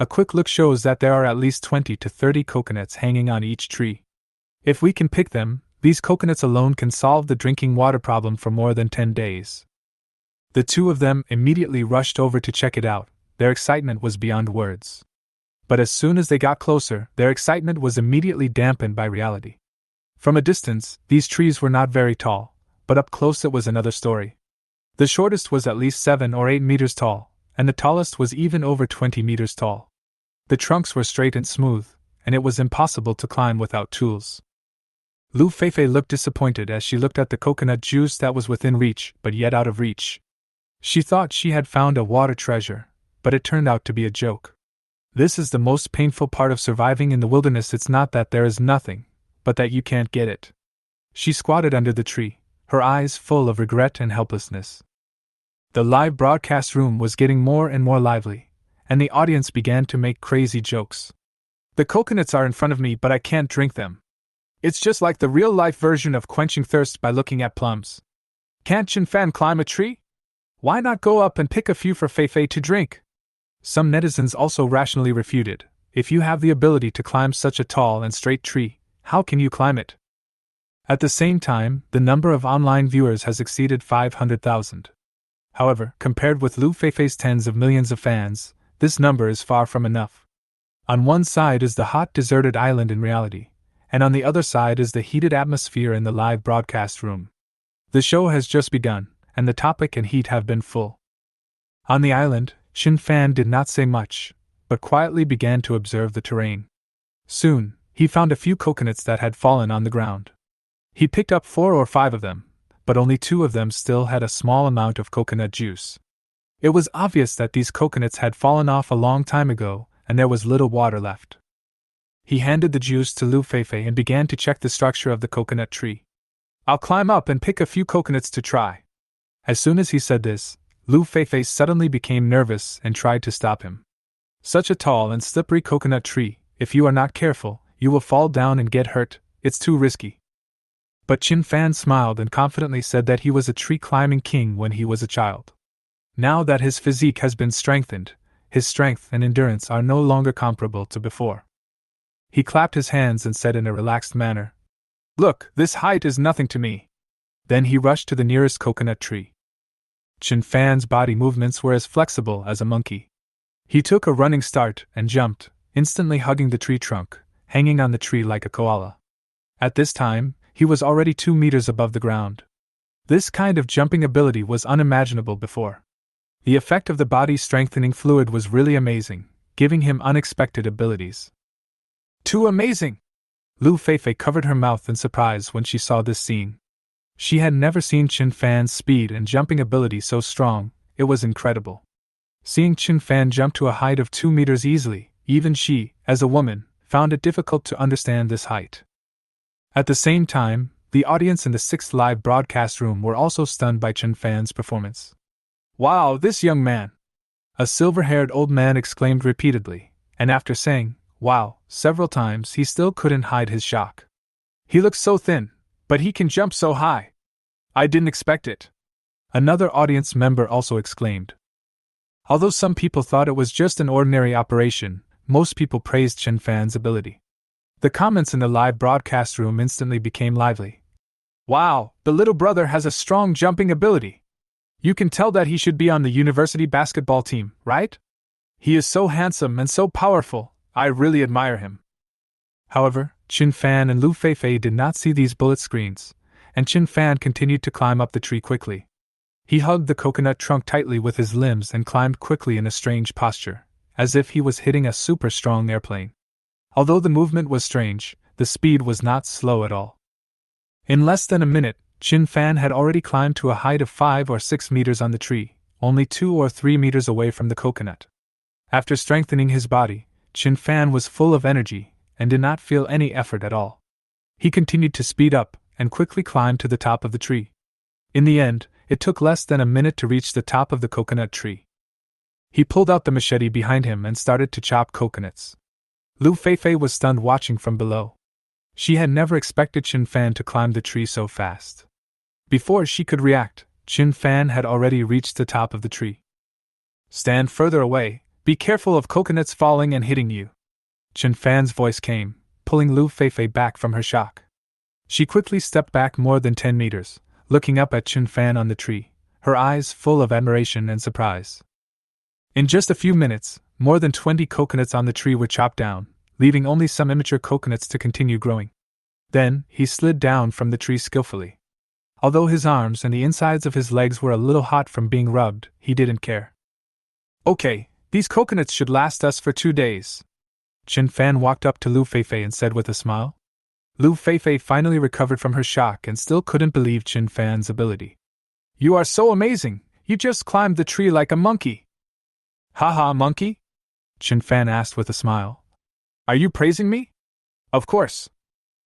A quick look shows that there are at least 20 to 30 coconuts hanging on each tree. If we can pick them, these coconuts alone can solve the drinking water problem for more than 10 days. The two of them immediately rushed over to check it out. Their excitement was beyond words. But as soon as they got closer, their excitement was immediately dampened by reality. From a distance, these trees were not very tall, but up close it was another story. The shortest was at least 7 or 8 meters tall, and the tallest was even over 20 meters tall. The trunks were straight and smooth, and it was impossible to climb without tools. Lu Feifei looked disappointed as she looked at the coconut juice that was within reach, but yet out of reach. She thought she had found a water treasure, but it turned out to be a joke. This is the most painful part of surviving in the wilderness. It's not that there is nothing, but that you can't get it. She squatted under the tree, her eyes full of regret and helplessness. The live broadcast room was getting more and more lively, and the audience began to make crazy jokes. The coconuts are in front of me, but I can't drink them. It's just like the real-life version of quenching thirst by looking at plums. Can't Chen Fan climb a tree? Why not go up and pick a few for Feifei to drink? Some netizens also rationally refuted. If you have the ability to climb such a tall and straight tree, how can you climb it? At the same time, the number of online viewers has exceeded 500,000. However, compared with Lu Feifei's tens of millions of fans, this number is far from enough. On one side is the hot, deserted island in reality, and on the other side is the heated atmosphere in the live broadcast room. The show has just begun, and the topic and heat have been full. On the island, Chen Fan did not say much, but quietly began to observe the terrain. Soon, he found a few coconuts that had fallen on the ground. He picked up 4 or 5 of them, but only 2 of them still had a small amount of coconut juice. It was obvious that these coconuts had fallen off a long time ago, and there was little water left. He handed the juice to Lu Feifei and began to check the structure of the coconut tree. I'll climb up and pick a few coconuts to try. As soon as he said this, Lu Feifei suddenly became nervous and tried to stop him. Such a tall and slippery coconut tree, if you are not careful, you will fall down and get hurt. It's too risky. But Chen Fan smiled and confidently said that he was a tree-climbing king when he was a child. Now that his physique has been strengthened, his strength and endurance are no longer comparable to before. He clapped his hands and said in a relaxed manner, "Look, this height is nothing to me." Then he rushed to the nearest coconut tree. Chen Fan's body movements were as flexible as a monkey. He took a running start and jumped, instantly hugging the tree trunk, hanging on the tree like a koala. At this time, he was already 2 meters above the ground. This kind of jumping ability was unimaginable before. The effect of the body-strengthening fluid was really amazing, giving him unexpected abilities. Too amazing! Lu Feifei covered her mouth in surprise when she saw this scene. She had never seen Chen Fan's speed and jumping ability so strong. It was incredible. Seeing Chen Fan jump to a height of 2 meters easily, even she, as a woman, found it difficult to understand this height. At the same time, the audience in the 6th live broadcast room were also stunned by Chen Fan's performance. Wow, this young man! A silver-haired old man exclaimed repeatedly, and after saying, "Wow," several times, he still couldn't hide his shock. He looks so thin, but he can jump so high. I didn't expect it. Another audience member also exclaimed. Although some people thought it was just an ordinary operation, most people praised Chen Fan's ability. The comments in the live broadcast room instantly became lively. Wow, the little brother has a strong jumping ability. You can tell that he should be on the university basketball team, right? He is so handsome and so powerful. I really admire him. However, Chen Fan and Lu Feifei did not see these bullet screens, and Chen Fan continued to climb up the tree quickly. He hugged the coconut trunk tightly with his limbs and climbed quickly in a strange posture, as if he was hitting a super strong airplane. Although the movement was strange, the speed was not slow at all. In less than a minute, Chen Fan had already climbed to a height of 5 or 6 meters on the tree, only 2 or 3 meters away from the coconut. After strengthening his body, Chen Fan was full of energy and did not feel any effort at all. He continued to speed up and quickly climbed to the top of the tree. In the end, it took less than a minute to reach the top of the coconut tree. He pulled out the machete behind him and started to chop coconuts. Lu Feifei was stunned watching from below. She had never expected Chen Fan to climb the tree so fast. Before she could react, Chen Fan had already reached the top of the tree. Stand further away. Be careful of coconuts falling and hitting you. Chen Fan's voice came, pulling Lu Feifei back from her shock. She quickly stepped back more than 10 meters, looking up at Chen Fan on the tree, her eyes full of admiration and surprise. In just a few minutes, more than 20 coconuts on the tree were chopped down, leaving only some immature coconuts to continue growing. Then, he slid down from the tree skillfully. Although his arms and the insides of his legs were a little hot from being rubbed, he didn't care. Okay. These coconuts should last us for 2 days. Chen Fan walked up to Lu Feifei and said with a smile. Lu Feifei finally recovered from her shock and still couldn't believe Qin Fan's ability. "You are so amazing, you just climbed the tree like a monkey." "Haha, monkey?" Qin Fan asked with a smile. "Are you praising me?" "Of course.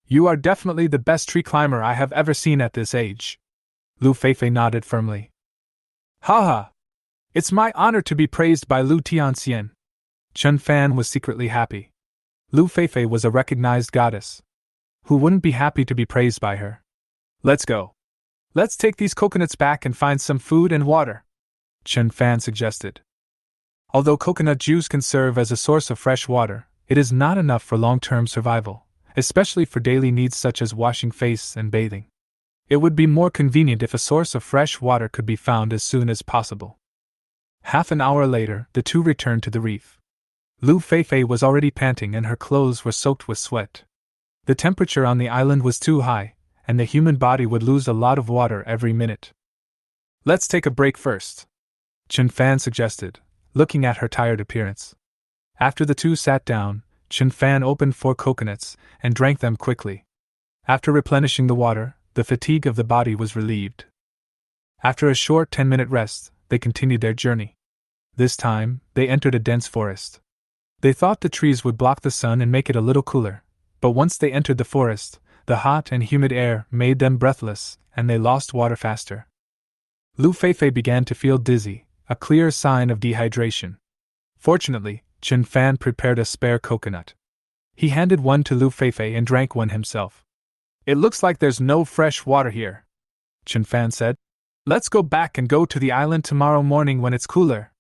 You are definitely the best tree climber I have ever seen at this age." Lu Feifei nodded firmly. "Haha! It's my honor to be praised by Lu Tianxian." Qin Fan was secretly happy. Lu Feifei was a recognized goddess. Who wouldn't be happy to be praised by her? "Let's go. Let's take these coconuts back and find some food and water," Qin Fan suggested. Although coconut juice can serve as a source of fresh water, it is not enough for long-term survival, especially for daily needs such as washing face and bathing. It would be more convenient if a source of fresh water could be found as soon as possible. Half an hour later, the two returned to the reef. Lu Feifei was already panting and her clothes were soaked with sweat. The temperature on the island was too high, and the human body would lose a lot of water every minute. "Let's take a break first," Qin Fan suggested, looking at her tired appearance. After the two sat down, Qin Fan opened 4 coconuts and drank them quickly. After replenishing the water, the fatigue of the body was relieved. After a short 10-minute rest, they continued their journey. This time, they entered a dense forest. They thought the trees would block the sun and make it a little cooler, but once they entered the forest, the hot and humid air made them breathless, and they lost water faster. Lu Feifei began to feel dizzy, a clear sign of dehydration. Fortunately, Qin Fan prepared a spare coconut. He handed one to Lu Feifei and drank one himself. "It looks like there's no fresh water here," Qin Fan said. "Let's go back and go to the island tomorrow morning when it's cooler."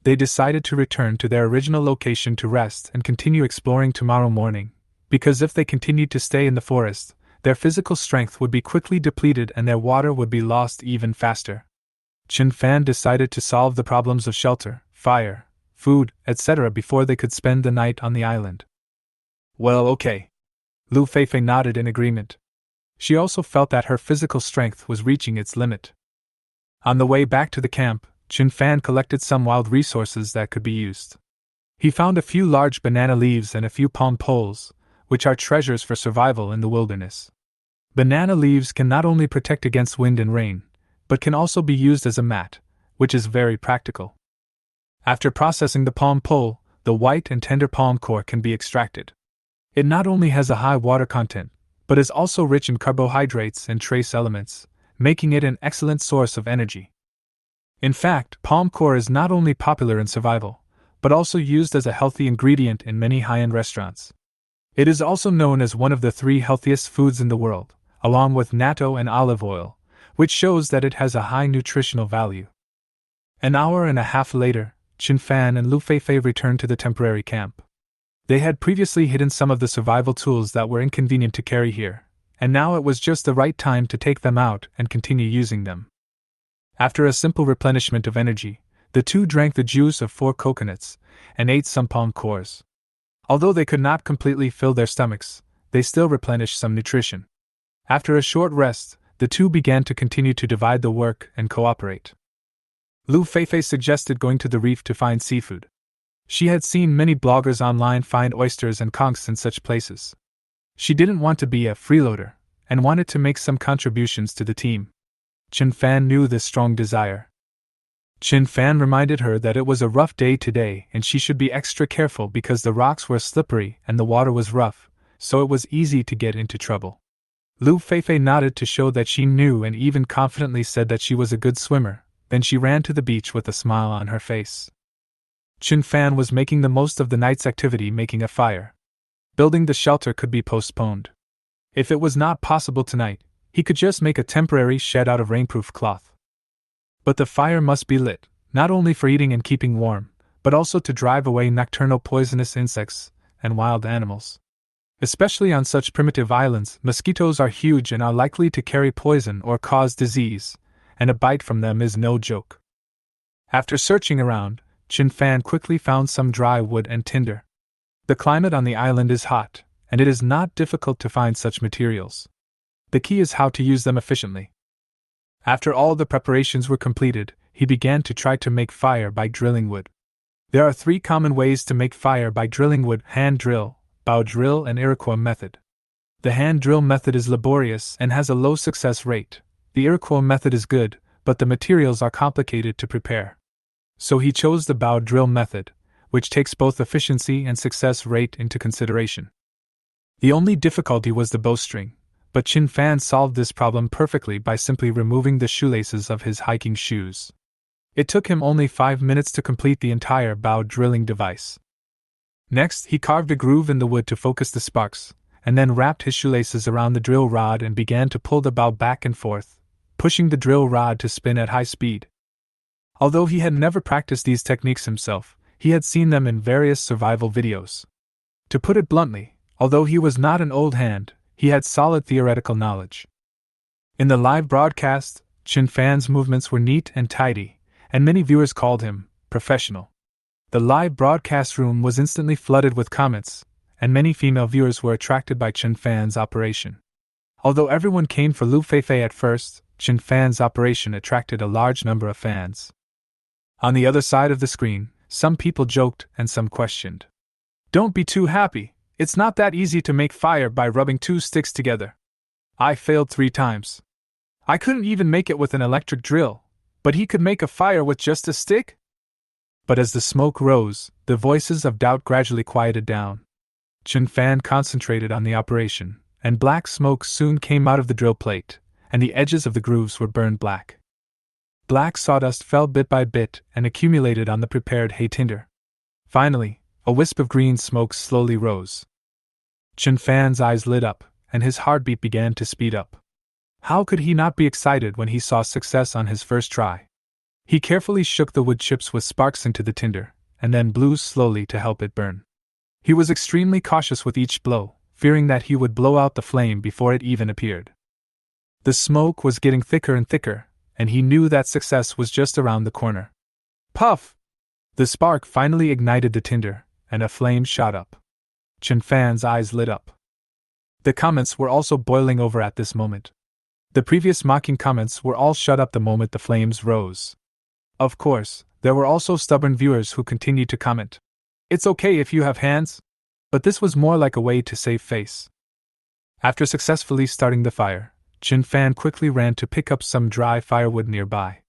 They decided to return to their original location to rest and continue exploring tomorrow morning, because if they continued to stay in the forest, their physical strength would be quickly depleted and their water would be lost even faster. Qin Fan decided to solve the problems of shelter, fire, food, etc. before they could spend the night on the island. "Well, okay." Lu Feifei nodded in agreement. She also felt that her physical strength was reaching its limit. On the way back to the camp, Qin Fan collected some wild resources that could be used. He found a few large banana leaves and a few palm poles, which are treasures for survival in the wilderness. Banana leaves can not only protect against wind and rain, but can also be used as a mat, which is very practical. After processing the palm pole, the white and tender palm core can be extracted. It not only has a high water content, but is also rich in carbohydrates and trace elements, making it an excellent source of energy. In fact, palm core is not only popular in survival, but also used as a healthy ingredient in many high-end restaurants. It is also known as one of the 3 healthiest foods in the world, along with natto and olive oil, which shows that it has a high nutritional value. An hour and a half later, Qin Fan and Lu Feifei returned to the temporary camp. They had previously hidden some of the survival tools that were inconvenient to carry here, and now it was just the right time to take them out and continue using them. After a simple replenishment of energy, the two drank the juice of 4 coconuts and ate some palm cores. Although they could not completely fill their stomachs, they still replenished some nutrition. After a short rest, the two began to continue to divide the work and cooperate. Lu Feifei suggested going to the reef to find seafood. She had seen many bloggers online find oysters and conchs in such places. She didn't want to be a freeloader, and wanted to make some contributions to the team. Qin Fan knew this strong desire. Qin Fan reminded her that it was a rough day today and she should be extra careful because the rocks were slippery and the water was rough, so it was easy to get into trouble. Lu Feifei nodded to show that she knew and even confidently said that she was a good swimmer, then she ran to the beach with a smile on her face. Qin Fan was making the most of the night's activity, making a fire. Building the shelter could be postponed. If it was not possible tonight, he could just make a temporary shed out of rainproof cloth. But the fire must be lit, not only for eating and keeping warm, but also to drive away nocturnal poisonous insects and wild animals. Especially on such primitive islands, mosquitoes are huge and are likely to carry poison or cause disease, and a bite from them is no joke. After searching around, Qin Fan quickly found some dry wood and tinder. The climate on the island is hot, and it is not difficult to find such materials. The key is how to use them efficiently. After all the preparations were completed, he began to try to make fire by drilling wood. There are 3 common ways to make fire by drilling wood: hand drill, bow drill, and Iroquois method. The hand drill method is laborious and has a low success rate. The Iroquois method is good, but the materials are complicated to prepare. So he chose the bow drill method, which takes both efficiency and success rate into consideration. The only difficulty was the bowstring, but Chin Fan solved this problem perfectly by simply removing the shoelaces of his hiking shoes. It took him only 5 minutes to complete the entire bow drilling device. Next, he carved a groove in the wood to focus the sparks, and then wrapped his shoelaces around the drill rod and began to pull the bow back and forth, pushing the drill rod to spin at high speed. Although he had never practiced these techniques himself, he had seen them in various survival videos. To put it bluntly, although he was not an old hand, he had solid theoretical knowledge. In the live broadcast, Chin Fan's movements were neat and tidy, and many viewers called him professional. The live broadcast room was instantly flooded with comments, and many female viewers were attracted by Chin Fan's operation. Although everyone came for Lu Feifei at first, Chin Fan's operation attracted a large number of fans. On the other side of the screen, some people joked and some questioned. "Don't be too happy, it's not that easy to make fire by rubbing 2 sticks together. I failed 3 times. I couldn't even make it with an electric drill, but he could make a fire with just a stick?" But as the smoke rose, the voices of doubt gradually quieted down. Chin Fan concentrated on the operation, and black smoke soon came out of the drill plate, and the edges of the grooves were burned black. Black sawdust fell bit by bit and accumulated on the prepared hay tinder. Finally, a wisp of green smoke slowly rose. Chin Fan's eyes lit up, and his heartbeat began to speed up. How could he not be excited when he saw success on his first try? He carefully shook the wood chips with sparks into the tinder, and then blew slowly to help it burn. He was extremely cautious with each blow, fearing that he would blow out the flame before it even appeared. The smoke was getting thicker and thicker, and he knew that success was just around the corner. Puff! The spark finally ignited the tinder, and a flame shot up. Chin Fan's eyes lit up. The comments were also boiling over at this moment. The previous mocking comments were all shut up the moment the flames rose. Of course, there were also stubborn viewers who continued to comment. "It's okay if you have hands," but this was more like a way to save face. After successfully starting the fire, Chin Fan quickly ran to pick up some dry firewood nearby.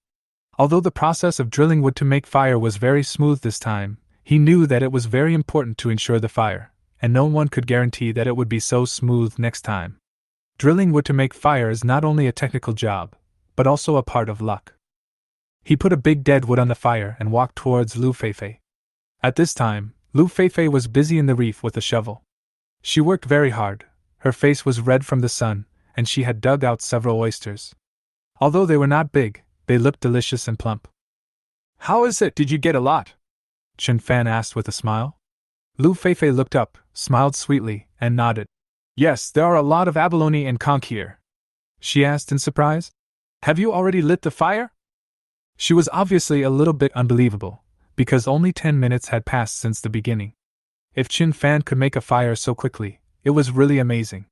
Although the process of drilling wood to make fire was very smooth this time, he knew that it was very important to ensure the fire, and no one could guarantee that it would be so smooth next time. Drilling wood to make fire is not only a technical job, but also a part of luck. He put a big dead wood on the fire and walked towards Lu Feifei. At this time, Lu Feifei was busy in the reef with a shovel. She worked very hard, her face was red from the sun, and she had dug out several oysters. Although they were not big, they looked delicious and plump. "How is it, did you get a lot?" Chin Fan asked with a smile. Lu Feifei looked up, smiled sweetly, and nodded. "Yes, there are a lot of abalone and conch here." She asked in surprise. "Have you already lit the fire?" She was obviously a little bit unbelievable, because only 10 minutes had passed since the beginning. If Chin Fan could make a fire so quickly, it was really amazing.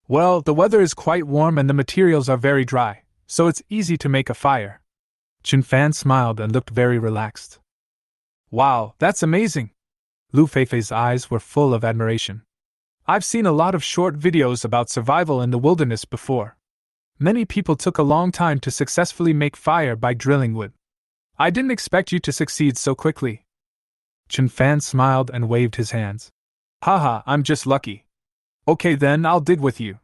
"Well, the weather is quite warm and the materials are very dry, so it's easy to make a fire." Chin Fan smiled and looked very relaxed. "Wow, that's amazing!" Lu Feifei's eyes were full of admiration. "I've seen a lot of short videos about survival in the wilderness before. Many people took a long time to successfully make fire by drilling wood. I didn't expect you to succeed so quickly." Chin Fan smiled and waved his hands. "Haha, I'm just lucky. Okay then, I'll dig with you."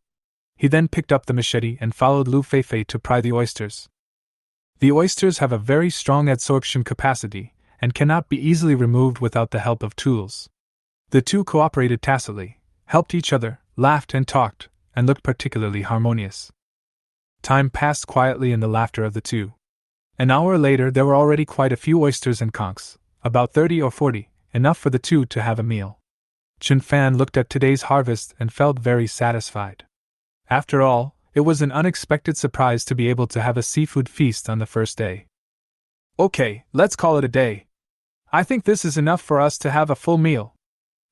He then picked up the machete and followed Lu Feifei to pry the oysters. The oysters have a very strong adsorption capacity, and cannot be easily removed without the help of tools. The two cooperated tacitly, helped each other, laughed and talked, and looked particularly harmonious. Time passed quietly in the laughter of the two. An hour later there were already quite a few oysters and conchs, about 30 or 40, enough for the two to have a meal. Chin Fan looked at today's harvest and felt very satisfied. After all, it was an unexpected surprise to be able to have a seafood feast on the first day. "Okay, let's call it a day. I think this is enough for us to have a full meal."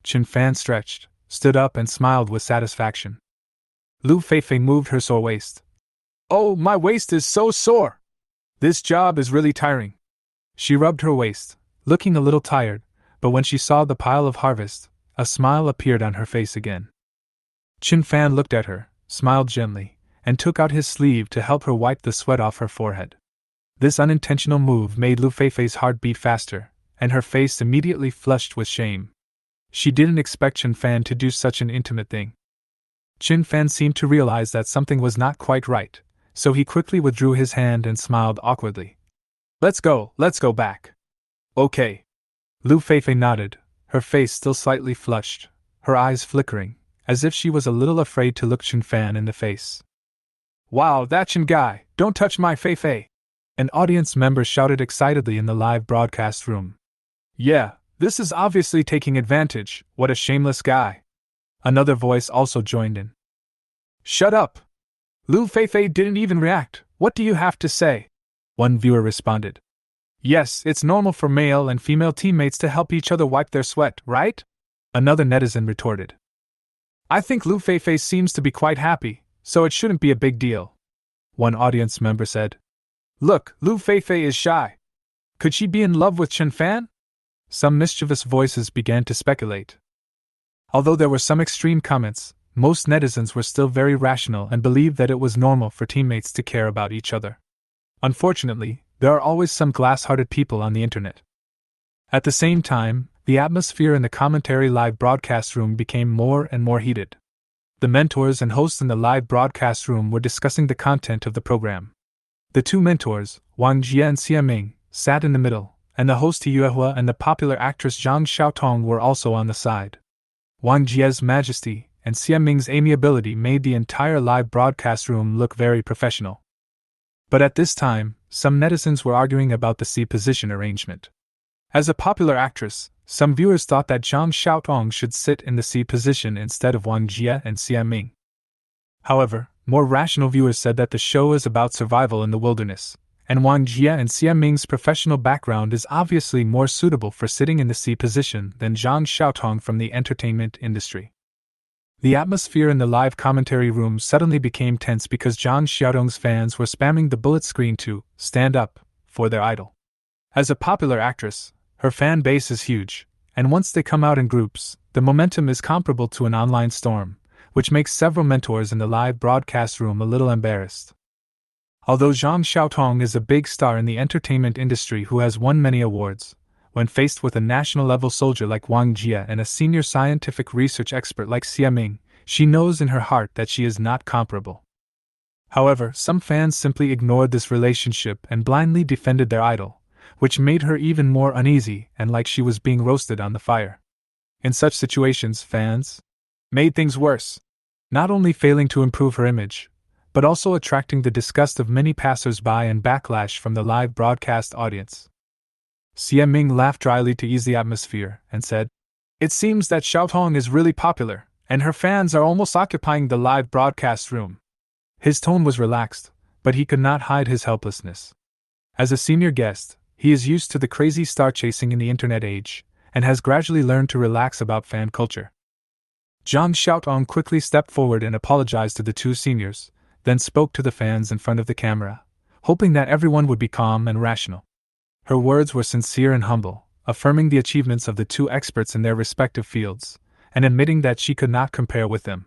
Chin Fan stretched, stood up and smiled with satisfaction. Lu Feifei moved her sore waist. "Oh, my waist is so sore! This job is really tiring." She rubbed her waist, looking a little tired, but when she saw the pile of harvest, a smile appeared on her face again. Chin Fan looked at her, smiled gently, and took out his sleeve to help her wipe the sweat off her forehead. This unintentional move made Lu Feifei's heart beat faster, and her face immediately flushed with shame. She didn't expect Chin Fan to do such an intimate thing. Chin Fan seemed to realize that something was not quite right, so he quickly withdrew his hand and smiled awkwardly. Let's go back. Okay. Lu Feifei nodded, her face still slightly flushed, her eyes flickering, as if she was a little afraid to look Chin Fan in the face. Wow, that Chin guy, don't touch my Feifei! An audience member shouted excitedly in the live broadcast room. Yeah, this is obviously taking advantage, what a shameless guy. Another voice also joined in. Shut up! Lu Feifei didn't even react, what do you have to say? One viewer responded. Yes, it's normal for male and female teammates to help each other wipe their sweat, right? Another netizen retorted. I think Lu Feifei seems to be quite happy, so it shouldn't be a big deal. One audience member said. Look, Lu Feifei is shy. Could she be in love with Chin Fan? Some mischievous voices began to speculate. Although there were some extreme comments, most netizens were still very rational and believed that it was normal for teammates to care about each other. Unfortunately, there are always some glass-hearted people on the internet. At the same time, the atmosphere in the commentary live broadcast room became more and more heated. The mentors and hosts in the live broadcast room were discussing the content of the program. The two mentors, Wang Jie and Xia Ming, sat in the middle, and the host Yuehua and the popular actress Zhang Xiaotong were also on the side. Wang Jie's majesty and Xia Ming's amiability made the entire live broadcast room look very professional. But at this time, some netizens were arguing about the C position arrangement. As a popular actress, some viewers thought that Zhang Xiaotong should sit in the C position instead of Wang Jie and Xia Ming. However, more rational viewers said that the show is about survival in the wilderness, and Wang Jie and Xia Ming's professional background is obviously more suitable for sitting in the C position than Zhang Xiaotong from the entertainment industry. The atmosphere in the live commentary room suddenly became tense because Zhang Xiaotong's fans were spamming the bullet screen to stand up for their idol. As a popular actress, her fan base is huge, and once they come out in groups, the momentum is comparable to an online storm, which makes several mentors in the live broadcast room a little embarrassed. Although Zhang Xiaotong is a big star in the entertainment industry who has won many awards, when faced with a national-level soldier like Wang Jie and a senior scientific research expert like Xia Ming, she knows in her heart that she is not comparable. However, some fans simply ignored this relationship and blindly defended their idol, which made her even more uneasy and like she was being roasted on the fire. In such situations, fans made things worse, not only failing to improve her image, but also attracting the disgust of many passers-by and backlash from the live broadcast audience. Xia Ming laughed dryly to ease the atmosphere and said, It seems that Xiaotong is really popular, and her fans are almost occupying the live broadcast room. His tone was relaxed, but he could not hide his helplessness. As a senior guest, he is used to the crazy star chasing in the internet age, and has gradually learned to relax about fan culture. Zhang Xiaotong quickly stepped forward and apologized to the two seniors, then spoke to the fans in front of the camera, hoping that everyone would be calm and rational. Her words were sincere and humble, affirming the achievements of the two experts in their respective fields, and admitting that she could not compare with them.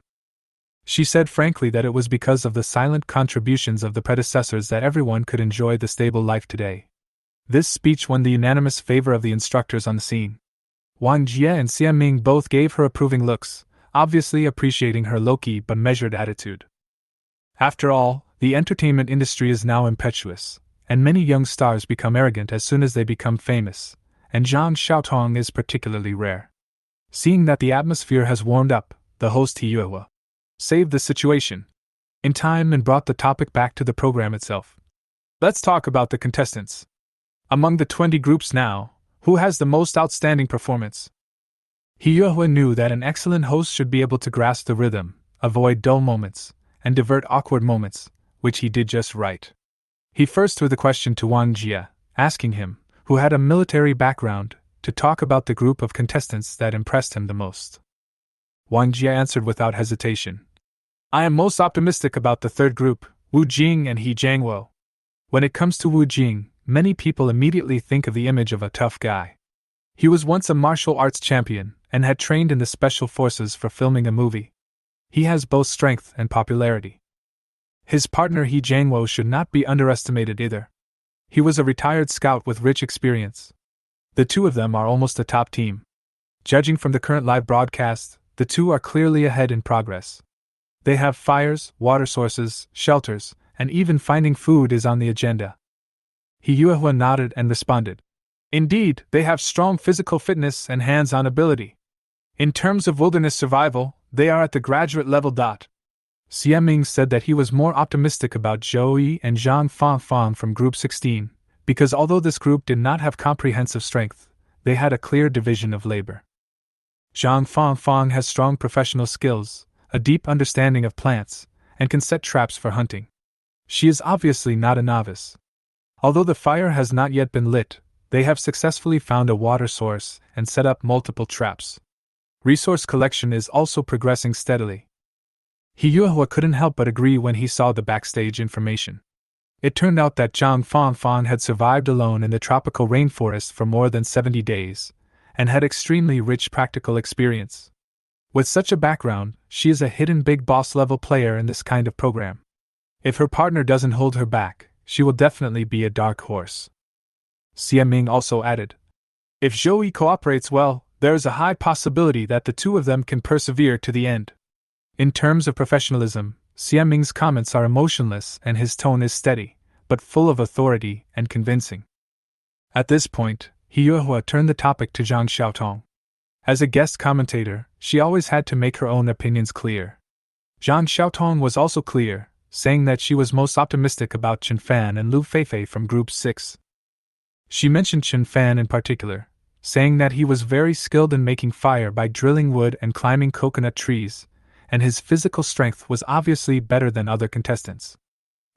She said frankly that it was because of the silent contributions of the predecessors that everyone could enjoy the stable life today. This speech won the unanimous favor of the instructors on the scene. Wang Jie and Xia Ming both gave her approving looks, obviously appreciating her low-key but measured attitude. After all, the entertainment industry is now impetuous, and many young stars become arrogant as soon as they become famous, and Zhang Xiaotong is particularly rare. Seeing that the atmosphere has warmed up, the host Yuehua saved the situation in time and brought the topic back to the program itself. Let's talk about the contestants. Among the 20 groups now, who has the most outstanding performance? Yuehua knew that an excellent host should be able to grasp the rhythm, avoid dull moments, and divert awkward moments, which he did just right. He first threw the question to Wang Jie, asking him, who had a military background, to talk about the group of contestants that impressed him the most. Wang Jie answered without hesitation. I am most optimistic about the third group, Wu Jing and He Jiangwo. When it comes to Wu Jing, many people immediately think of the image of a tough guy. He was once a martial arts champion, and had trained in the special forces for filming a movie. He has both strength and popularity. His partner He Jangwo should not be underestimated either. He was a retired scout with rich experience. The two of them are almost a top team. Judging from the current live broadcast, the two are clearly ahead in progress. They have fires, water sources, shelters, and even finding food is on the agenda. Hyuehua nodded and responded. Indeed, they have strong physical fitness and hands-on ability. In terms of wilderness survival, they are at the graduate level. Xieming said that he was more optimistic about Zhou Yi and Zhang Fangfang from Group 16, because although this group did not have comprehensive strength, they had a clear division of labor. Zhang Fangfang has strong professional skills, a deep understanding of plants, and can set traps for hunting. She is obviously not a novice. Although the fire has not yet been lit, they have successfully found a water source and set up multiple traps. Resource collection is also progressing steadily. Hyuehua couldn't help but agree when he saw the backstage information. It turned out that Zhang Fangfang had survived alone in the tropical rainforest for more than 70 days, and had extremely rich practical experience. With such a background, she is a hidden big boss level player in this kind of program. If her partner doesn't hold her back, she will definitely be a dark horse. Xieming also added, if Zhou Yi cooperates well, there is a high possibility that the two of them can persevere to the end. In terms of professionalism, Xieming's comments are emotionless and his tone is steady, but full of authority and convincing. At this point, Hyuehua turned the topic to Zhang Xiaotong. As a guest commentator, she always had to make her own opinions clear. Zhang Xiaotong was also clear, saying that she was most optimistic about Chen Fan and Lu Feifei from Group 6. She mentioned Chen Fan in particular, saying that he was very skilled in making fire by drilling wood and climbing coconut trees, and his physical strength was obviously better than other contestants.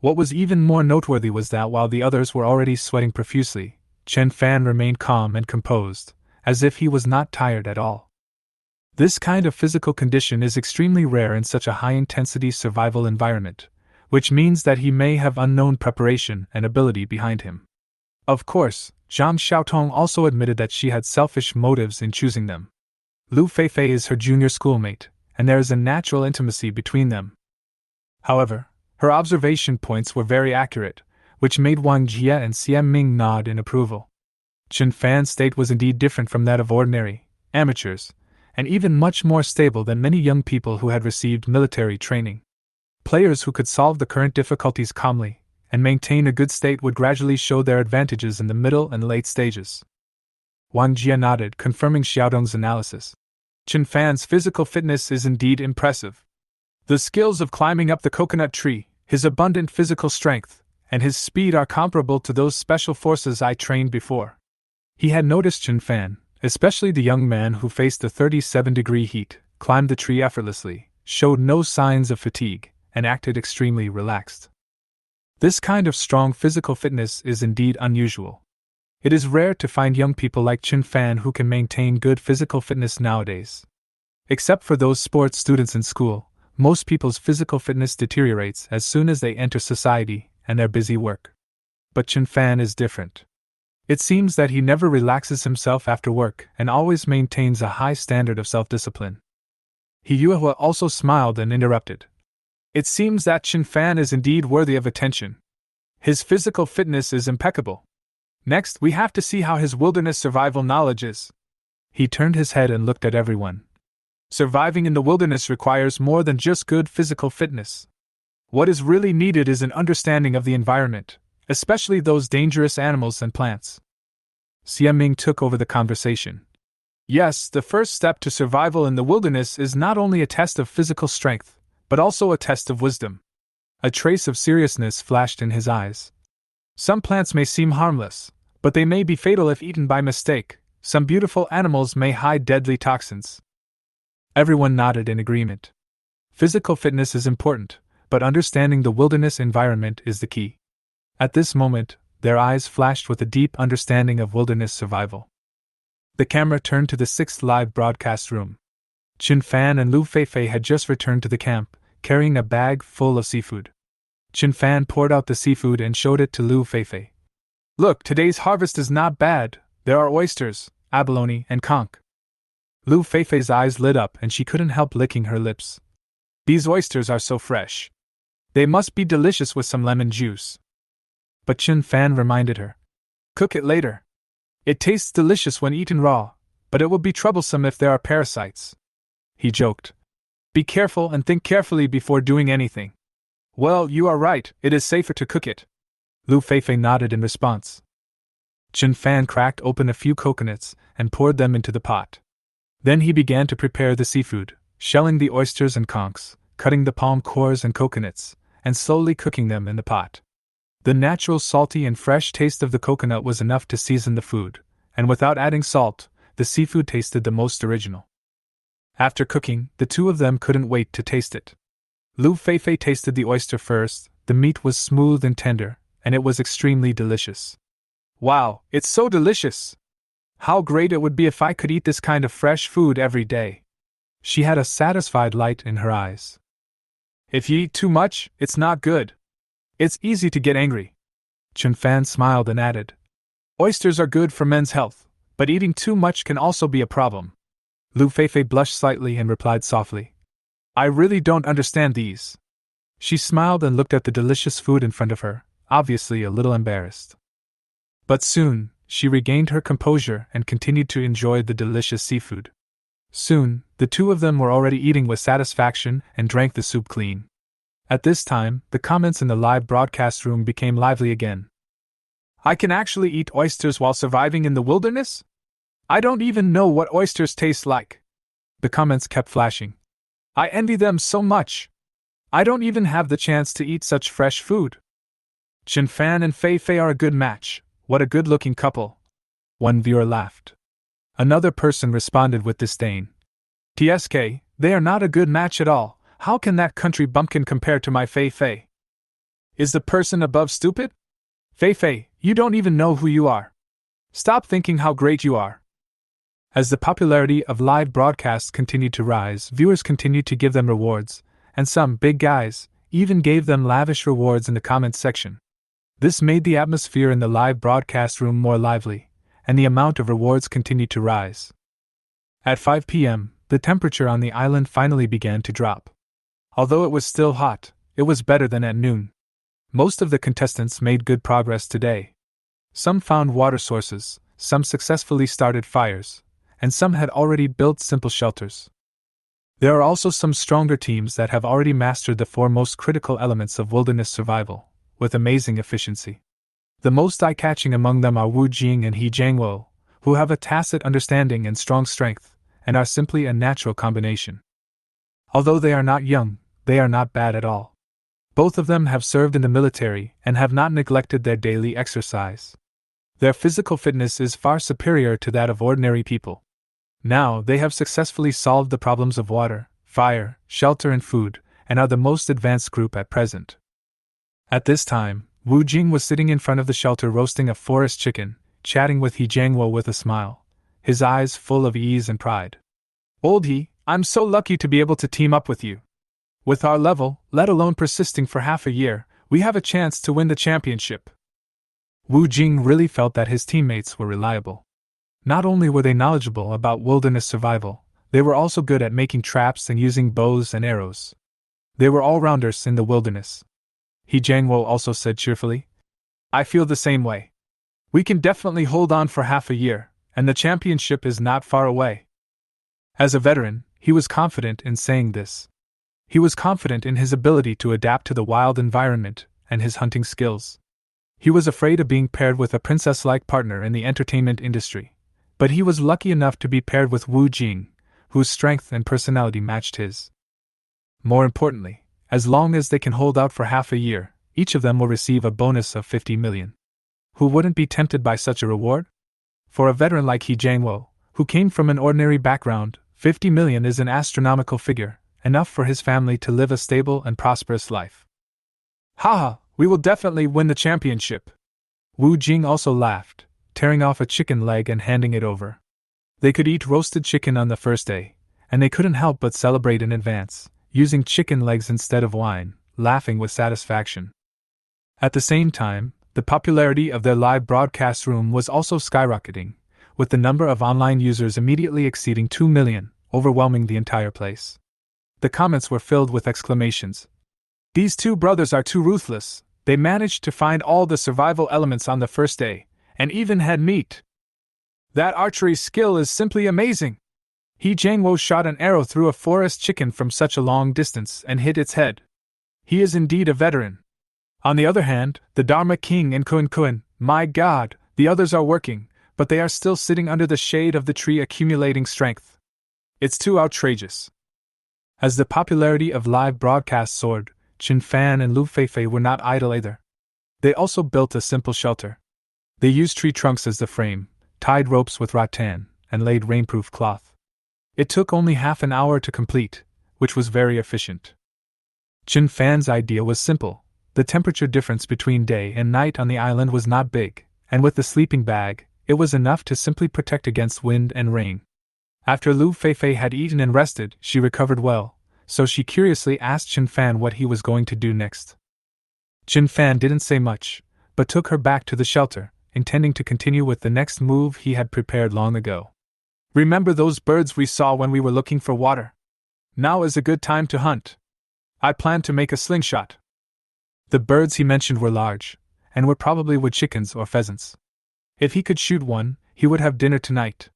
What was even more noteworthy was that while the others were already sweating profusely, Chen Fan remained calm and composed, as if he was not tired at all. This kind of physical condition is extremely rare in such a high-intensity survival environment, which means that he may have unknown preparation and ability behind him. Of course, Zhang Xiaotong also admitted that she had selfish motives in choosing them. Lu Feifei is her junior schoolmate, and there is a natural intimacy between them. However, her observation points were very accurate, which made Wang Jie and Xieming nod in approval. Chen Fan's state was indeed different from that of ordinary amateurs, and even much more stable than many young people who had received military training. Players who could solve the current difficulties calmly and maintain a good state would gradually show their advantages in the middle and late stages. Wang Jie nodded, confirming Xiaodong's analysis. Chen Fan's physical fitness is indeed impressive. The skills of climbing up the coconut tree, his abundant physical strength, and his speed are comparable to those special forces I trained before. He had noticed Chen Fan, especially the young man who faced the 37-degree heat, climbed the tree effortlessly, showed no signs of fatigue, and acted extremely relaxed. This kind of strong physical fitness is indeed unusual. It is rare to find young people like Chen Fan who can maintain good physical fitness nowadays. Except for those sports students in school, most people's physical fitness deteriorates as soon as they enter society and their busy work. But Chen Fan is different. It seems that he never relaxes himself after work and always maintains a high standard of self-discipline. Hyuehua also smiled and interrupted. It seems that Chen Fan is indeed worthy of attention. His physical fitness is impeccable. Next, we have to see how his wilderness survival knowledge is. He turned his head and looked at everyone. Surviving in the wilderness requires more than just good physical fitness. What is really needed is an understanding of the environment, especially those dangerous animals and plants. Xieming took over the conversation. Yes, the first step to survival in the wilderness is not only a test of physical strength, but also a test of wisdom. A trace of seriousness flashed in his eyes. Some plants may seem harmless, but they may be fatal if eaten by mistake. Some beautiful animals may hide deadly toxins. Everyone nodded in agreement. Physical fitness is important, but understanding the wilderness environment is the key. At this moment, their eyes flashed with a deep understanding of wilderness survival. The camera turned to the 6th live broadcast room. Chen Fan and Lu Feifei had just returned to the camp, carrying a bag full of seafood. Chen Fan poured out the seafood and showed it to Lu Feifei. Look, today's harvest is not bad. There are oysters, abalone, and conch. Lu Feifei's eyes lit up and she couldn't help licking her lips. These oysters are so fresh. They must be delicious with some lemon juice. But Chen Fan reminded her. Cook it later. It tastes delicious when eaten raw, but it will be troublesome if there are parasites. He joked. Be careful and think carefully before doing anything. Well, you are right, it is safer to cook it. Lu Feifei nodded in response. Chen Fan cracked open a few coconuts and poured them into the pot. Then he began to prepare the seafood, shelling the oysters and conchs, cutting the palm cores and coconuts, and slowly cooking them in the pot. The natural salty and fresh taste of the coconut was enough to season the food, and without adding salt, the seafood tasted the most original. After cooking, the two of them couldn't wait to taste it. Lu Feifei tasted the oyster first. The meat was smooth and tender, and it was extremely delicious. Wow, it's so delicious! How great it would be if I could eat this kind of fresh food every day. She had a satisfied light in her eyes. If you eat too much, it's not good. It's easy to get angry. Chen Fan smiled and added, Oysters are good for men's health, but eating too much can also be a problem. Lu Feifei blushed slightly and replied softly, I really don't understand these. She smiled and looked at the delicious food in front of her, obviously a little embarrassed. But soon, she regained her composure and continued to enjoy the delicious seafood. Soon, the two of them were already eating with satisfaction and drank the soup clean. At this time, the comments in the live broadcast room became lively again. I can actually eat oysters while surviving in the wilderness? I don't even know what oysters taste like. The comments kept flashing. I envy them so much. I don't even have the chance to eat such fresh food. Chen Fan and Fei Fei are a good match. What a good-looking couple. One viewer laughed. Another person responded with disdain. TSK, they are not a good match at all. How can that country bumpkin compare to my Fei Fei? Is the person above stupid? Fei Fei, you don't even know who you are. Stop thinking how great you are. As the popularity of live broadcasts continued to rise, viewers continued to give them rewards, and some big guys even gave them lavish rewards in the comments section. This made the atmosphere in the live broadcast room more lively, and the amount of rewards continued to rise. At 5 p.m., the temperature on the island finally began to drop. Although it was still hot, it was better than at noon. Most of the contestants made good progress today. Some found water sources, some successfully started fires, and some had already built simple shelters. There are also some stronger teams that have already mastered the four most critical elements of wilderness survival, with amazing efficiency. The most eye-catching among them are Wu Jing and He Jiangwo, who have a tacit understanding and strong strength, and are simply a natural combination. Although they are not young, they are not bad at all. Both of them have served in the military and have not neglected their daily exercise. Their physical fitness is far superior to that of ordinary people. Now they have successfully solved the problems of water, fire, shelter and food, and are the most advanced group at present. At this time, Wu Jing was sitting in front of the shelter roasting a forest chicken, chatting with He Jiangwo with a smile, his eyes full of ease and pride. Old He, I'm so lucky to be able to team up with you. With our level, let alone persisting for half a year, we have a chance to win the championship. Wu Jing really felt that his teammates were reliable. Not only were they knowledgeable about wilderness survival, they were also good at making traps and using bows and arrows. They were all-rounders in the wilderness. He Jiangwo also said cheerfully, I feel the same way. We can definitely hold on for half a year, and the championship is not far away. As a veteran, he was confident in saying this. He was confident in his ability to adapt to the wild environment and his hunting skills. He was afraid of being paired with a princess-like partner in the entertainment industry, but he was lucky enough to be paired with Wu Jing, whose strength and personality matched his. More importantly, as long as they can hold out for half a year, each of them will receive a bonus of 50 million. Who wouldn't be tempted by such a reward? For a veteran like He Jiangwo, who came from an ordinary background, 50 million is an astronomical figure, enough for his family to live a stable and prosperous life. Haha, we will definitely win the championship. Wu Jing also laughed, tearing off a chicken leg and handing it over. They could eat roasted chicken on the first day, and they couldn't help but celebrate in advance, using chicken legs instead of wine, laughing with satisfaction. At the same time, the popularity of their live broadcast room was also skyrocketing, with the number of online users immediately exceeding 2 million, overwhelming the entire place. The comments were filled with exclamations. These two brothers are too ruthless. They managed to find all the survival elements on the first day, and even had meat. That archery skill is simply amazing. He Jangwo shot an arrow through a forest chicken from such a long distance and hit its head. He is indeed a veteran. On the other hand, the Dharma King and Kun, my god, the others are working, but they are still sitting under the shade of the tree accumulating strength. It's too outrageous. As the popularity of live broadcasts soared, Chen Fan and Lu Feifei were not idle either. They also built a simple shelter. They used tree trunks as the frame, tied ropes with rattan, and laid rainproof cloth. It took only half an hour to complete, which was very efficient. Chen Fan's idea was simple. The temperature difference between day and night on the island was not big, and with the sleeping bag, it was enough to simply protect against wind and rain. After Lu Feifei had eaten and rested, she recovered well, so she curiously asked Chen Fan what he was going to do next. Chen Fan didn't say much, but took her back to the shelter, intending to continue with the next move he had prepared long ago. Remember those birds we saw when we were looking for water? Now is a good time to hunt. I plan to make a slingshot. The birds he mentioned were large, and were probably wood chickens or pheasants. If he could shoot one, he would have dinner tonight.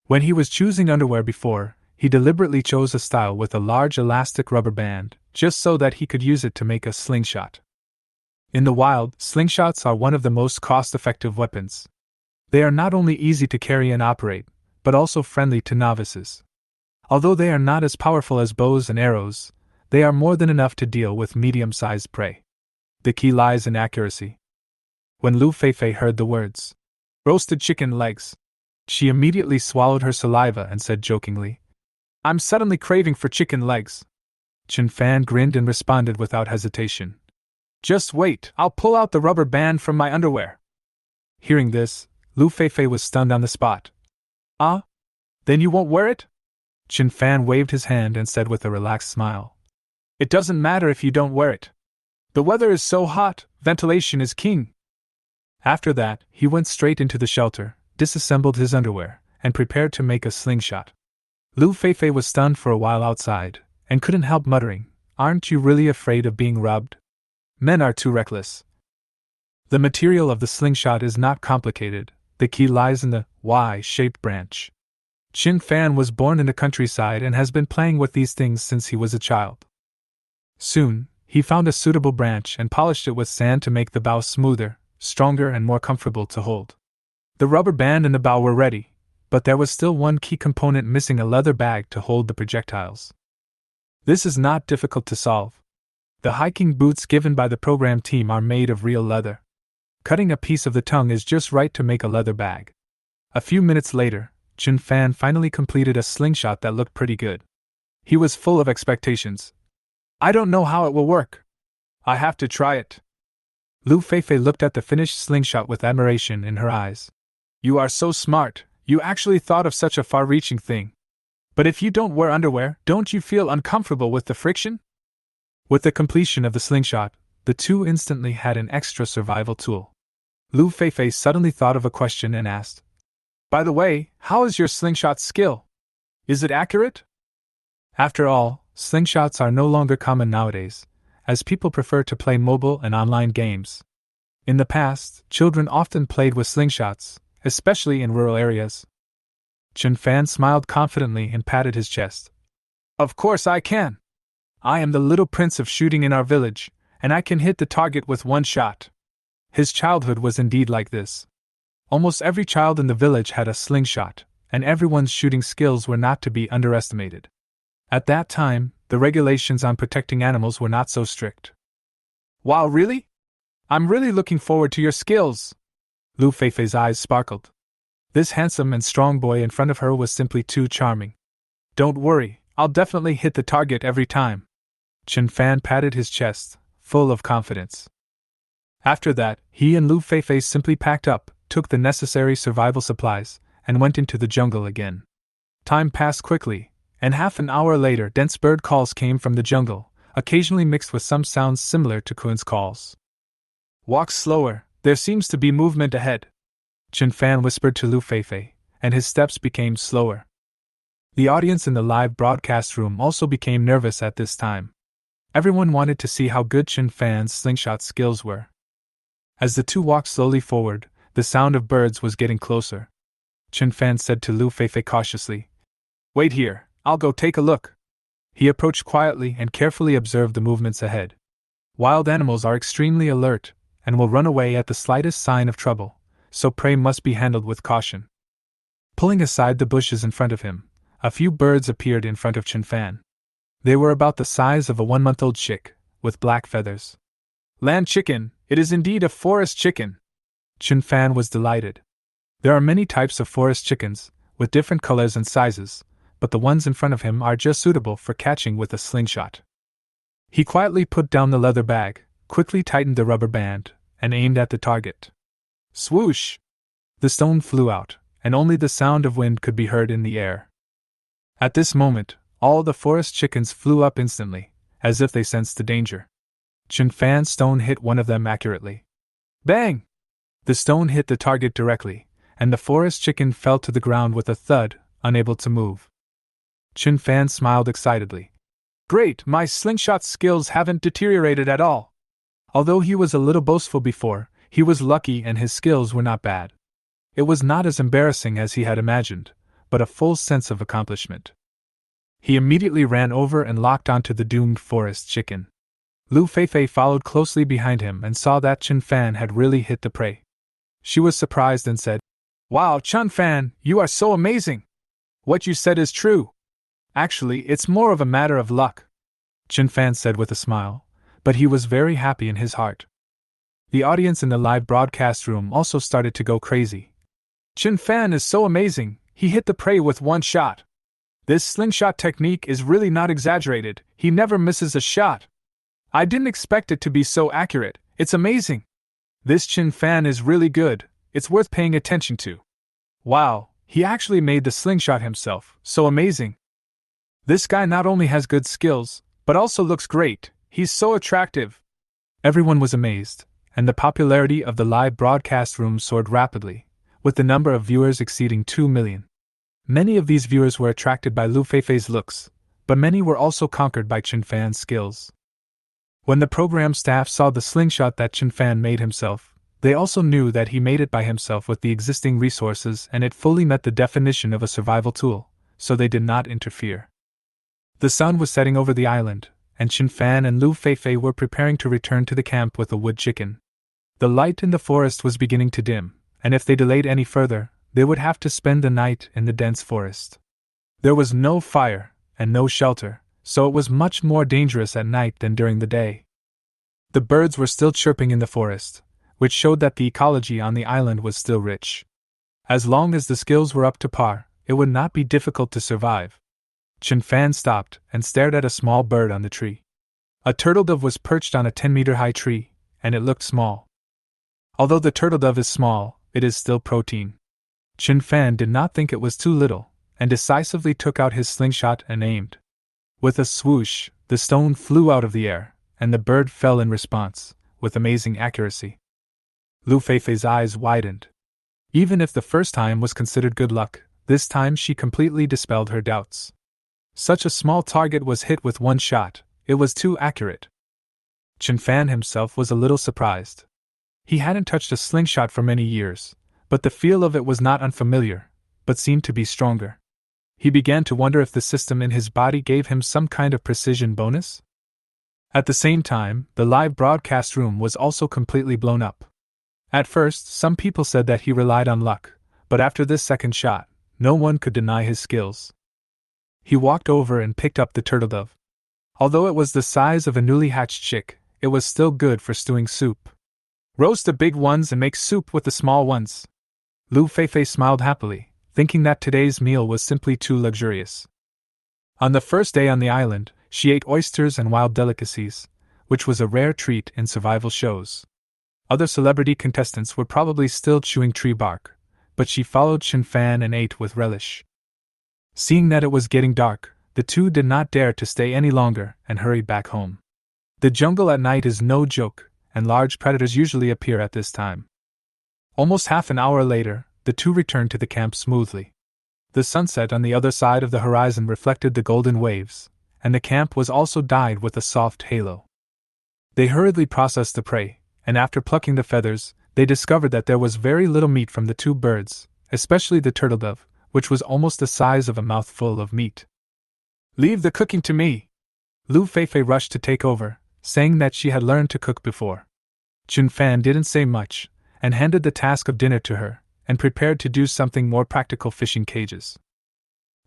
When he was choosing underwear before, he deliberately chose a style with a large elastic rubber band, just so that he could use it to make a slingshot. In the wild, slingshots are one of the most cost-effective weapons. They are not only easy to carry and operate, but also friendly to novices. Although they are not as powerful as bows and arrows, they are more than enough to deal with medium-sized prey. The key lies in accuracy. When Lu Feifei heard the words, "roasted chicken legs," she immediately swallowed her saliva and said jokingly, "I'm suddenly craving for chicken legs." Chen Fan grinned and responded without hesitation, "Just wait, I'll pull out the rubber band from my underwear." Hearing this, Lu Feifei was stunned on the spot. "Ah? Then you won't wear it?" Chen Fan waved his hand and said with a relaxed smile, "It doesn't matter if you don't wear it. The weather is so hot, ventilation is king." After that, he went straight into the shelter, disassembled his underwear, and prepared to make a slingshot. Lu Feifei was stunned for a while outside, and couldn't help muttering, "Aren't you really afraid of being robbed? Men are too reckless." The material of the slingshot is not complicated. The key lies in the Y-shaped branch. Chen Fan was born in the countryside and has been playing with these things since he was a child. Soon, he found a suitable branch and polished it with sand to make the bow smoother, stronger, and more comfortable to hold. The rubber band and the bow were ready, but there was still one key component missing: a leather bag to hold the projectiles. This is not difficult to solve. The hiking boots given by the program team are made of real leather. Cutting a piece of the tongue is just right to make a leather bag. A few minutes later, Chen Fan finally completed a slingshot that looked pretty good. He was full of expectations. "I don't know how it will work. I have to try it." Lu Feifei looked at the finished slingshot with admiration in her eyes. "You are so smart, you actually thought of such a far-reaching thing. But if you don't wear underwear, don't you feel uncomfortable with the friction?" With the completion of the slingshot, the two instantly had an extra survival tool. Lu Feifei suddenly thought of a question and asked, "By the way, how is your slingshot skill? Is it accurate?" After all, slingshots are no longer common nowadays, as people prefer to play mobile and online games. In the past, children often played with slingshots, especially in rural areas. Chen Fan smiled confidently and patted his chest. "Of course I can. I am the little prince of shooting in our village, and I can hit the target with one shot." His childhood was indeed like this. Almost every child in the village had a slingshot, and everyone's shooting skills were not to be underestimated. At that time, the regulations on protecting animals were not so strict. "Wow, really? I'm really looking forward to your skills." Lu Feifei's eyes sparkled. This handsome and strong boy in front of her was simply too charming. "Don't worry, I'll definitely hit the target every time." Chen Fan patted his chest, full of confidence. After that, he and Lu Feifei simply packed up, took the necessary survival supplies, and went into the jungle again. Time passed quickly, and half an hour later dense bird calls came from the jungle, occasionally mixed with some sounds similar to Kun's calls. "Walk slower, there seems to be movement ahead," Chen Fan whispered to Lu Feifei, and his steps became slower. The audience in the live broadcast room also became nervous at this time. Everyone wanted to see how good Chen Fan's slingshot skills were. As the two walked slowly forward, the sound of birds was getting closer. Chen Fan said to Lu Feifei cautiously, "Wait here, I'll go take a look." He approached quietly and carefully observed the movements ahead. Wild animals are extremely alert and will run away at the slightest sign of trouble, so prey must be handled with caution. Pulling aside the bushes in front of him, a few birds appeared in front of Chen Fan. They were about the size of a 1-month-old chick, with black feathers. "Land chicken, it is indeed a forest chicken!" Chen Fan was delighted. There are many types of forest chickens, with different colors and sizes, but the ones in front of him are just suitable for catching with a slingshot. He quietly put down the leather bag, quickly tightened the rubber band, and aimed at the target. Swoosh! The stone flew out, and only the sound of wind could be heard in the air. At this moment, all the forest chickens flew up instantly, as if they sensed the danger. Chen Fan's stone hit one of them accurately. Bang! The stone hit the target directly, and the forest chicken fell to the ground with a thud, unable to move. Chen Fan smiled excitedly. "Great, my slingshot skills haven't deteriorated at all." Although he was a little boastful before, he was lucky and his skills were not bad. It was not as embarrassing as he had imagined, but a full sense of accomplishment. He immediately ran over and locked onto the doomed forest chicken. Lu Feifei followed closely behind him and saw that Chen Fan had really hit the prey. She was surprised and said, "Wow, Chen Fan, you are so amazing! What you said is true. Actually, it's more of a matter of luck," Chen Fan said with a smile, but he was very happy in his heart. The audience in the live broadcast room also started to go crazy. "Chen Fan is so amazing, he hit the prey with one shot. This slingshot technique is really not exaggerated, he never misses a shot. I didn't expect it to be so accurate, it's amazing. This Chen Fan is really good, it's worth paying attention to. Wow, he actually made the slingshot himself, so amazing. This guy not only has good skills, but also looks great, he's so attractive." Everyone was amazed, and the popularity of the live broadcast room soared rapidly, with the number of viewers exceeding 2 million. Many of these viewers were attracted by Lu Feifei's looks, but many were also conquered by Chen Fan's skills. When the program staff saw the slingshot that Chen Fan made himself, they also knew that he made it by himself with the existing resources and it fully met the definition of a survival tool, so they did not interfere. The sun was setting over the island, and Chen Fan and Lu Feifei were preparing to return to the camp with the wood chicken. The light in the forest was beginning to dim, and if they delayed any further, they would have to spend the night in the dense forest. There was no fire, and no shelter, so it was much more dangerous at night than during the day. The birds were still chirping in the forest, which showed that the ecology on the island was still rich. As long as the skills were up to par, it would not be difficult to survive. Chen Fan stopped and stared at a small bird on the tree. A turtle-dove was perched on a 10-meter-high tree, and it looked small. Although the turtle-dove is small, it is still protein. Chen Fan did not think it was too little, and decisively took out his slingshot and aimed. With a swoosh, the stone flew out of the air, and the bird fell in response, with amazing accuracy. Lu Feifei's eyes widened. Even if the first time was considered good luck, this time she completely dispelled her doubts. Such a small target was hit with one shot, it was too accurate. Chen Fan himself was a little surprised. He hadn't touched a slingshot for many years, but the feel of it was not unfamiliar, but seemed to be stronger. He began to wonder if the system in his body gave him some kind of precision bonus. At the same time, the live broadcast room was also completely blown up. At first, some people said that he relied on luck, but after this second shot, no one could deny his skills. He walked over and picked up the turtle-dove. Although it was the size of a newly hatched chick, it was still good for stewing soup. "Roast the big ones and make soup with the small ones." Lu Feifei smiled happily, thinking that today's meal was simply too luxurious. On the first day on the island, she ate oysters and wild delicacies, which was a rare treat in survival shows. Other celebrity contestants were probably still chewing tree bark, but she followed Chen Fan and ate with relish. Seeing that it was getting dark, the two did not dare to stay any longer and hurried back home. The jungle at night is no joke, and large predators usually appear at this time. Almost half an hour later, the two returned to the camp smoothly. The sunset on the other side of the horizon reflected the golden waves, and the camp was also dyed with a soft halo. They hurriedly processed the prey, and after plucking the feathers, they discovered that there was very little meat from the two birds, especially the turtle dove, which was almost the size of a mouthful of meat. "Leave the cooking to me!" Lu Feifei rushed to take over, saying that she had learned to cook before. Chun Fan didn't say much, and handed the task of dinner to her, and prepared to do something more practical: fishing cages.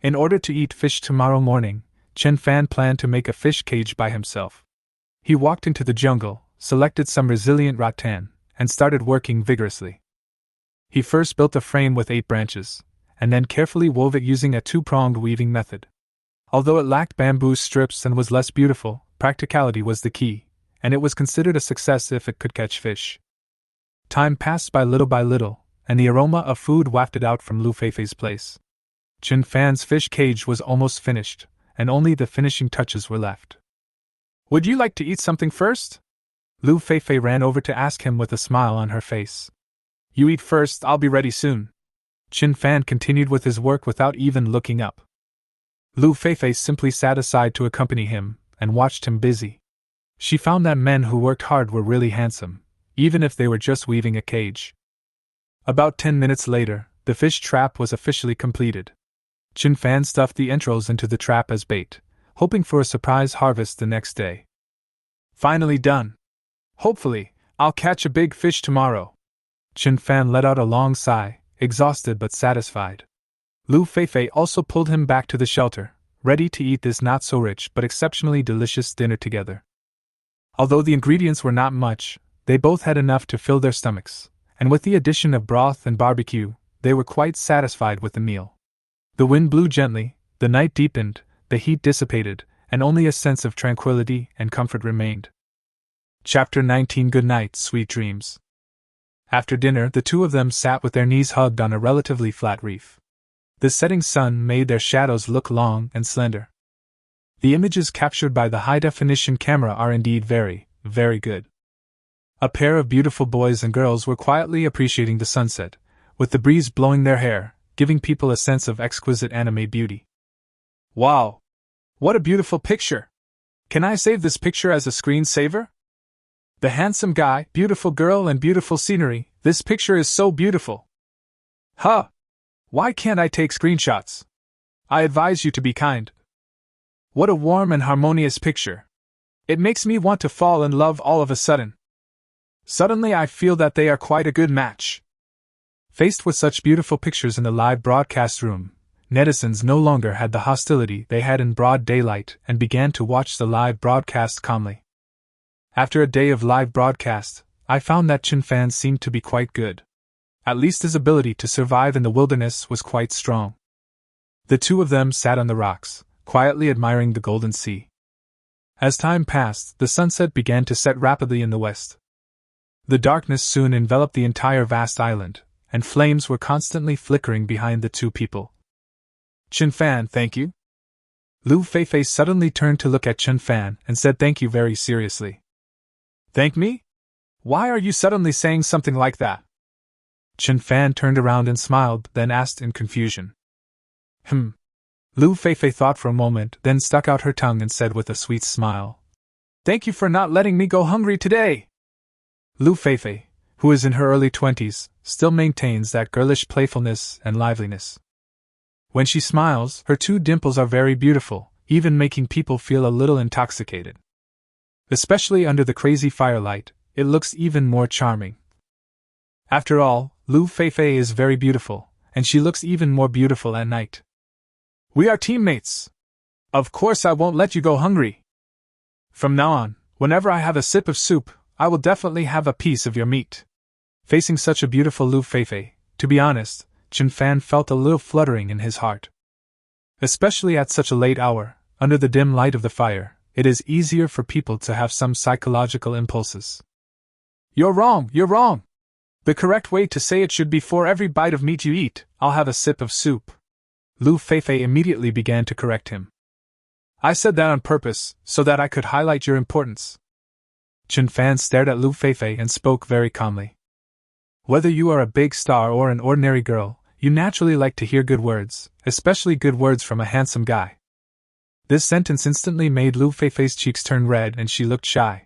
In order to eat fish tomorrow morning, Chen Fan planned to make a fish cage by himself. He walked into the jungle, selected some resilient rattan, and started working vigorously. He first built a frame with 8 branches, and then carefully wove it using a 2-pronged weaving method. Although it lacked bamboo strips and was less beautiful, practicality was the key, and it was considered a success if it could catch fish. Time passed by little, and the aroma of food wafted out from Lu Feifei's place. Chen Fan's fish cage was almost finished, and only the finishing touches were left. "Would you like to eat something first?" Lu Feifei ran over to ask him with a smile on her face. "You eat first, I'll be ready soon." Chen Fan continued with his work without even looking up. Lu Feifei simply sat aside to accompany him, and watched him busy. She found that men who worked hard were really handsome, even if they were just weaving a cage. About 10 minutes later, the fish trap was officially completed. Chen Fan stuffed the entrails into the trap as bait, hoping for a surprise harvest the next day. "Finally done. Hopefully, I'll catch a big fish tomorrow." Chen Fan let out a long sigh, exhausted but satisfied. Lu Feifei also pulled him back to the shelter, ready to eat this not-so-rich but exceptionally delicious dinner together. Although the ingredients were not much, they both had enough to fill their stomachs, and with the addition of broth and barbecue, they were quite satisfied with the meal. The wind blew gently, the night deepened, the heat dissipated, and only a sense of tranquility and comfort remained. Chapter 19. Good night, sweet dreams. After dinner, the two of them sat with their knees hugged on a relatively flat reef. The setting sun made their shadows look long and slender. The images captured by the high-definition camera are indeed very, very good. A pair of beautiful boys and girls were quietly appreciating the sunset, with the breeze blowing their hair, giving people a sense of exquisite anime beauty. "Wow! What a beautiful picture! Can I save this picture as a screensaver? The handsome guy, beautiful girl and beautiful scenery, this picture is so beautiful! Huh! Why can't I take screenshots? I advise you to be kind. What a warm and harmonious picture! It makes me want to fall in love all of a sudden. Suddenly I feel that they are quite a good match." Faced with such beautiful pictures in the live broadcast room, netizens no longer had the hostility they had in broad daylight and began to watch the live broadcast calmly. After a day of live broadcast, I found that Chen Fan seemed to be quite good. At least his ability to survive in the wilderness was quite strong. The two of them sat on the rocks, quietly admiring the golden sea. As time passed, the sunset began to set rapidly in the west. The darkness soon enveloped the entire vast island, and flames were constantly flickering behind the two people. "Chen Fan, thank you." Lu Feifei suddenly turned to look at Chen Fan and said thank you very seriously. "Thank me? Why are you suddenly saying something like that?" Chen Fan turned around and smiled, then asked in confusion. Lu Feifei thought for a moment, then stuck out her tongue and said with a sweet smile, "Thank you for not letting me go hungry today." Lu Feifei, who is in her early 20s, still maintains that girlish playfulness and liveliness. When she smiles, her 2 dimples are very beautiful, even making people feel a little intoxicated. Especially under the crazy firelight, it looks even more charming. After all, Lu Feifei is very beautiful, and she looks even more beautiful at night. "We are teammates. Of course I won't let you go hungry. From now on, whenever I have a sip of soup, I will definitely have a piece of your meat." Facing such a beautiful Lu Feifei, to be honest, Chen Fan felt a little fluttering in his heart. Especially at such a late hour, under the dim light of the fire, it is easier for people to have some psychological impulses. You're wrong! The correct way to say it should be for every bite of meat you eat, I'll have a sip of soup. Lu Feifei immediately began to correct him. I said that on purpose, so that I could highlight your importance. Chen Fan stared at Lu Feifei and spoke very calmly. Whether you are a big star or an ordinary girl, You naturally like to hear good words, especially good words from a handsome guy. This sentence instantly made Lu Feifei's cheeks turn red and she looked shy.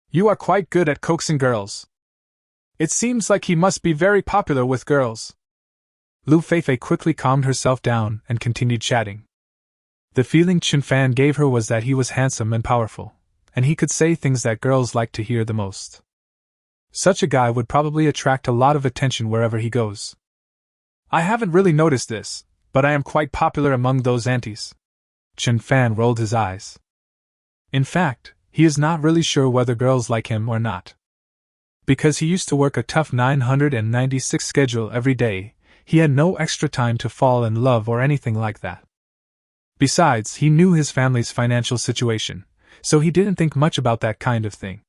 You are quite good at coaxing girls. It seems like he must be very popular with girls. Lu Feifei quickly calmed herself down and continued chatting. The feeling Chen Fan gave her was that he was handsome and powerful, and he could say things that girls like to hear the most. Such a guy would probably attract a lot of attention wherever he goes. I haven't really noticed this, but I am quite popular among those aunties. Chen Fan rolled his eyes. In fact, he is not really sure whether girls like him or not. Because he used to work a tough 996 schedule every day, he had no extra time to fall in love or anything like that. Besides, he knew his family's financial situation, so he didn't think much about that kind of thing.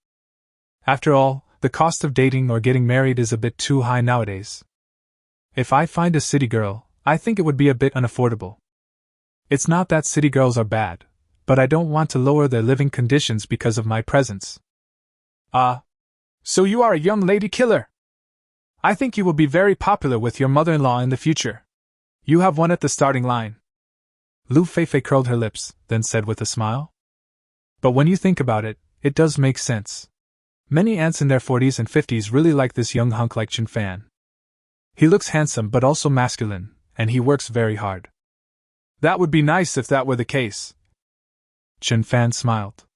After all, the cost of dating or getting married is a bit too high nowadays. If I find a city girl, I think it would be a bit unaffordable. It's not that city girls are bad, but I don't want to lower their living conditions because of my presence. So you are a young lady killer? I think you will be very popular with your mother-in-law in the future. You have one at the starting line. Lu Feifei curled her lips, then said with a smile. But when you think about it, it does make sense. Many aunts in their 40s and 50s really like this young hunk like Chen Fan. He looks handsome but also masculine, and he works very hard. That would be nice if that were the case. Chen Fan smiled.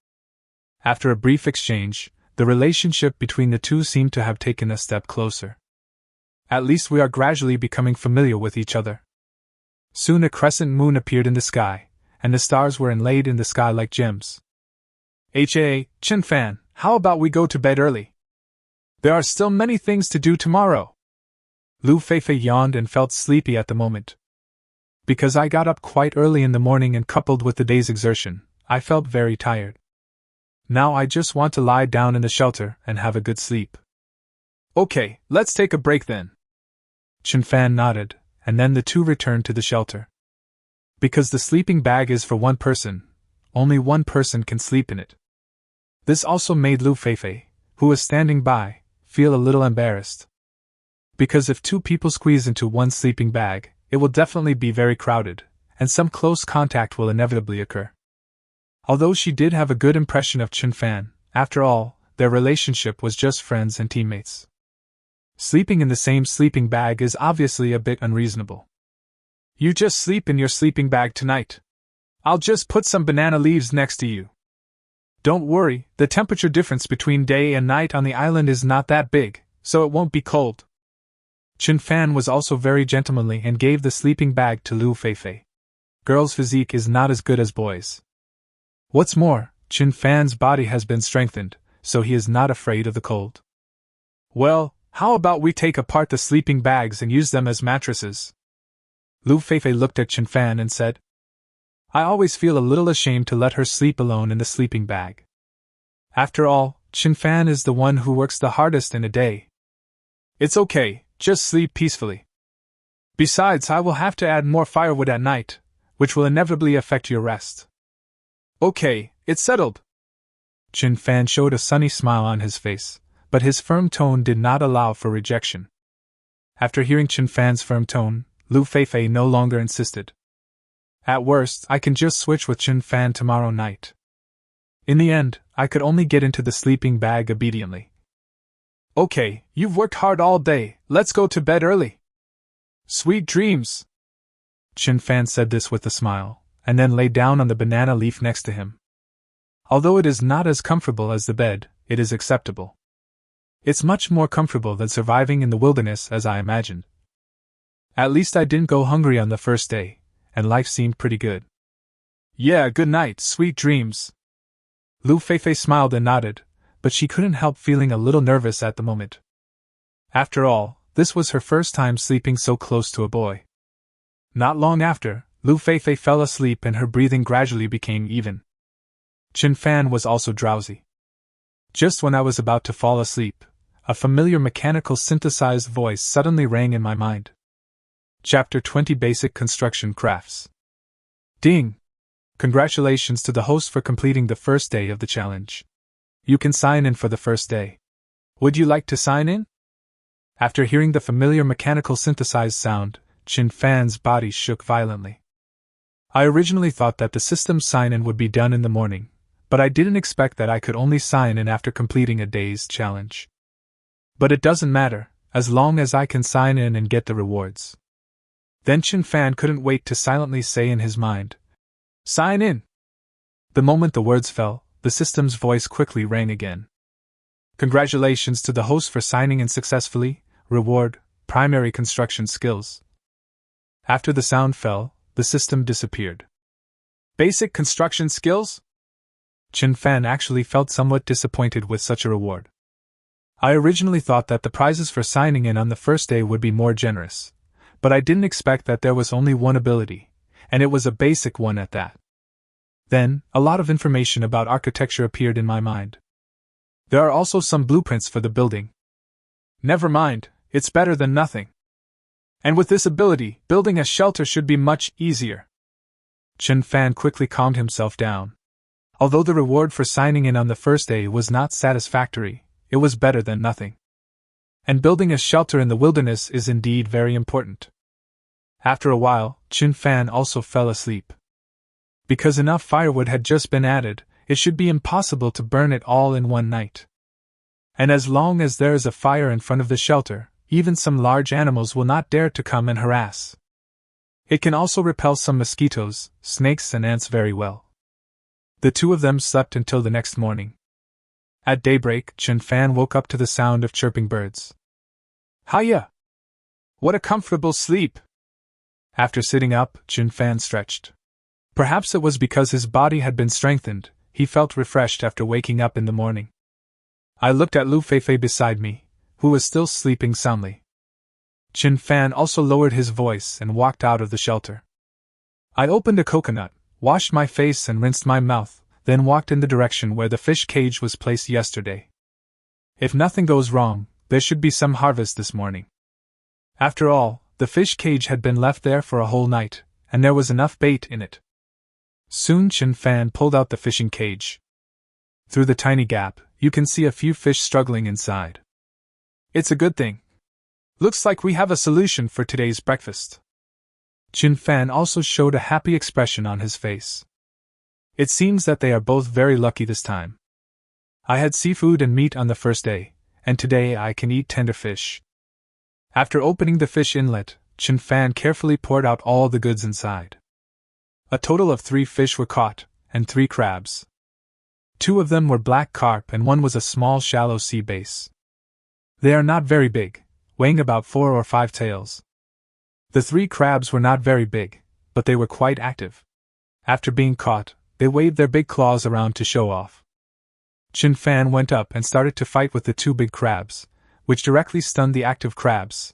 After a brief exchange, the relationship between the two seemed to have taken a step closer. At least we are gradually becoming familiar with each other. Soon a crescent moon appeared in the sky, and the stars were inlaid in the sky like gems. Chen Fan, how about we go to bed early? There are still many things to do tomorrow. Lu Feifei yawned and felt sleepy at the moment. Because I got up quite early in the morning and coupled with the day's exertion, I felt very tired. Now I just want to lie down in the shelter and have a good sleep. Okay, let's take a break then. Chen Fan nodded, and then the two returned to the shelter. Because the sleeping bag is for one person, only one person can sleep in it. This also made Lu Feifei, who was standing by, feel a little embarrassed. Because if two people squeeze into one sleeping bag, it will definitely be very crowded, and some close contact will inevitably occur. Although she did have a good impression of Chen Fan, after all, their relationship was just friends and teammates. Sleeping in the same sleeping bag is obviously a bit unreasonable. You just sleep in your sleeping bag tonight. I'll just put some banana leaves next to you. Don't worry, the temperature difference between day and night on the island is not that big, so it won't be cold. Chen Fan was also very gentlemanly and gave the sleeping bag to Lu Feifei. Girls' physique is not as good as boys'. What's more, Chen Fan's body has been strengthened, so he is not afraid of the cold. Well, how about we take apart the sleeping bags and use them as mattresses? Lu Feifei looked at Chen Fan and said. I always feel a little ashamed to let her sleep alone in the sleeping bag. After all, Chen Fan is the one who works the hardest in a day. It's okay, just sleep peacefully. Besides, I will have to add more firewood at night, which will inevitably affect your rest. Okay, it's settled. Chen Fan showed a sunny smile on his face, but his firm tone did not allow for rejection. After hearing Chen Fan's firm tone, Lu Feifei no longer insisted. At worst, I can just switch with Chen Fan tomorrow night. In the end, I could only get into the sleeping bag obediently. Okay, you've worked hard all day, let's go to bed early. Sweet dreams. Chen Fan said this with a smile, and then lay down on the banana leaf next to him. Although it is not as comfortable as the bed, it is acceptable. It's much more comfortable than surviving in the wilderness as I imagined. At least I didn't go hungry on the first day, and life seemed pretty good. Yeah, good night, sweet dreams. Lu Feifei smiled and nodded, but she couldn't help feeling a little nervous at the moment. After all, this was her first time sleeping so close to a boy. Not long after, Lu Feifei fell asleep and her breathing gradually became even. Chen Fan was also drowsy. Just when I was about to fall asleep, a familiar mechanical synthesized voice suddenly rang in my mind. Chapter 20 Basic Construction Crafts. Ding! Congratulations to the host for completing the first day of the challenge. You can sign in for the first day. Would you like to sign in? After hearing the familiar mechanical synthesized sound, Chin Fan's body shook violently. I originally thought that the system's sign-in would be done in the morning, but I didn't expect that I could only sign in after completing a day's challenge. But it doesn't matter, as long as I can sign in and get the rewards. Then Chin Fan couldn't wait to silently say in his mind, "Sign in!" The moment the words fell, the system's voice quickly rang again. "Congratulations to the host for signing in successfully. Reward, primary construction skills." After the sound fell, the system disappeared. Basic construction skills? Chin Fan actually felt somewhat disappointed with such a reward. I originally thought that the prizes for signing in on the first day would be more generous, but I didn't expect that there was only one ability, and it was a basic one at that. Then, a lot of information about architecture appeared in my mind. There are also some blueprints for the building. Never mind, it's better than nothing. And with this ability, building a shelter should be much easier. Chin Fan quickly calmed himself down. Although the reward for signing in on the first day was not satisfactory, it was better than nothing. And building a shelter in the wilderness is indeed very important. After a while, Chin Fan also fell asleep. Because enough firewood had just been added, it should be impossible to burn it all in one night. And as long as there is a fire in front of the shelter, even some large animals will not dare to come and harass. It can also repel some mosquitoes, snakes, and ants very well. The two of them slept until the next morning. At daybreak, Chin Fan woke up to the sound of chirping birds. "Hiya! What a comfortable sleep!" After sitting up, Chin Fan stretched. Perhaps it was because his body had been strengthened, he felt refreshed after waking up in the morning. I looked at Lu Feifei beside me, who was still sleeping soundly. Chin Fan also lowered his voice and walked out of the shelter. I opened a coconut, washed my face and rinsed my mouth, then walked in the direction where the fish cage was placed yesterday. If nothing goes wrong, there should be some harvest this morning. After all, the fish cage had been left there for a whole night, and there was enough bait in it. Soon Chin Fan pulled out the fishing cage. Through the tiny gap, you can see a few fish struggling inside. It's a good thing. Looks like we have a solution for today's breakfast. Chin Fan also showed a happy expression on his face. It seems that they are both very lucky this time. I had seafood and meat on the first day, and today I can eat tender fish. After opening the fish inlet, Chin Fan carefully poured out all the goods inside. A total of 3 fish were caught, and 3 crabs. 2 of them were black carp and 1 was a small shallow sea bass. They are not very big, weighing about 4 or 5 taels. The 3 crabs were not very big, but they were quite active. After being caught, they waved their big claws around to show off. Chin Fan went up and started to fight with the 2 big crabs, which directly stunned the active crabs.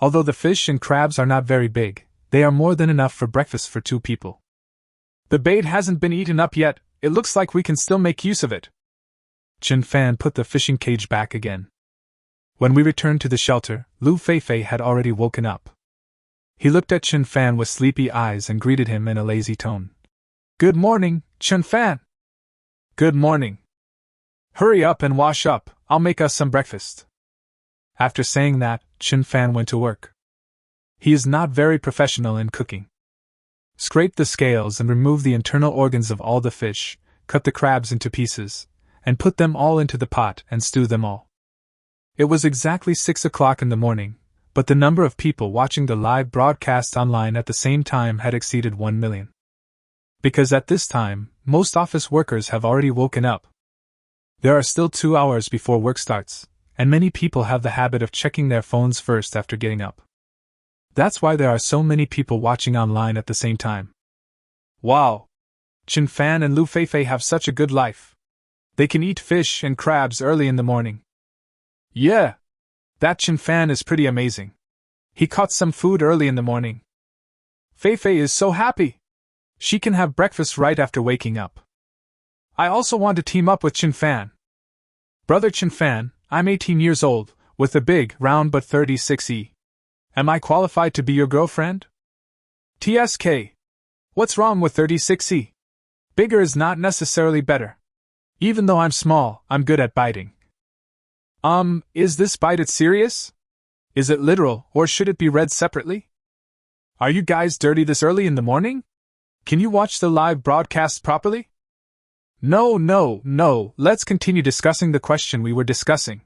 Although the fish and crabs are not very big, they are more than enough for breakfast for 2 people. The bait hasn't been eaten up yet, it looks like we can still make use of it. Chin Fan put the fishing cage back again. When we returned to the shelter, Lu Feifei had already woken up. He looked at Chin Fan with sleepy eyes and greeted him in a lazy tone. "Good morning, Chin Fan." "Good morning. Hurry up and wash up, I'll make us some breakfast." After saying that, Chin Fan went to work. He is not very professional in cooking. Scrape the scales and remove the internal organs of all the fish, cut the crabs into pieces, and put them all into the pot and stew them all. It was exactly 6 o'clock in the morning, but the number of people watching the live broadcast online at the same time had exceeded 1 million. Because at this time, most office workers have already woken up. There are still 2 hours before work starts, and many people have the habit of checking their phones first after getting up. That's why there are so many people watching online at the same time. Wow! Chin Fan and Lu Feifei have such a good life. They can eat fish and crabs early in the morning. Yeah! That Chin Fan is pretty amazing. He caught some food early in the morning. Feifei is so happy! She can have breakfast right after waking up. I also want to team up with Chin Fan. Brother Chin Fan, I'm 18 years old, with a big, round but 36E. Am I qualified to be your girlfriend? TSK. What's wrong with 36E? Bigger is not necessarily better. Even though I'm small, I'm good at biting. Is this bite it serious? Is it literal, or should it be read separately? Are you guys dirty this early in the morning? Can you watch the live broadcast properly? No, let's continue discussing the question we were discussing.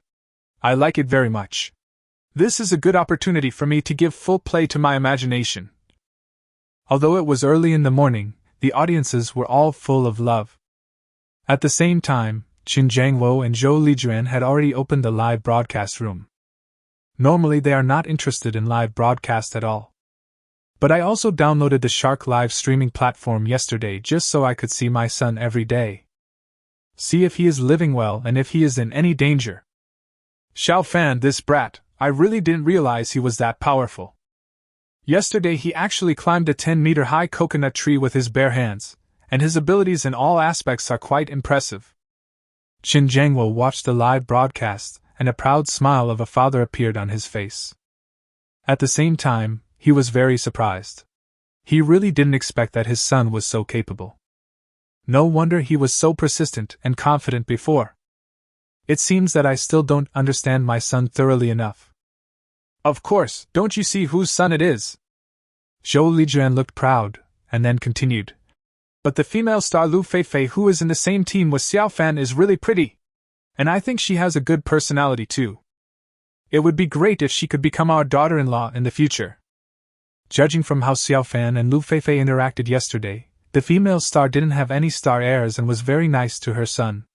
I like it very much. This is a good opportunity for me to give full play to my imagination. Although it was early in the morning, the audiences were all full of love. At the same time, Qin Jiangwo and Zhou Lijuan had already opened the live broadcast room. Normally they are not interested in live broadcast at all. But I also downloaded the Shark live streaming platform yesterday just so I could see my son every day. See if he is living well and if he is in any danger. Xiao Fan, this brat, I really didn't realize he was that powerful. Yesterday he actually climbed a 10-meter-high coconut tree with his bare hands, and his abilities in all aspects are quite impressive. Qin Jiangwo watched the live broadcast, and a proud smile of a father appeared on his face. At the same time, he was very surprised. He really didn't expect that his son was so capable. No wonder he was so persistent and confident before. It seems that I still don't understand my son thoroughly enough. Of course, don't you see whose son it is? Zhou Lijuan looked proud, and then continued. But the female star Lu Feifei who is in the same team with Xiao Fan is really pretty. And I think she has a good personality too. It would be great if she could become our daughter-in-law in the future. Judging from how Xiao Fan and Lu Feifei interacted yesterday, the female star didn't have any star airs and was very nice to her son.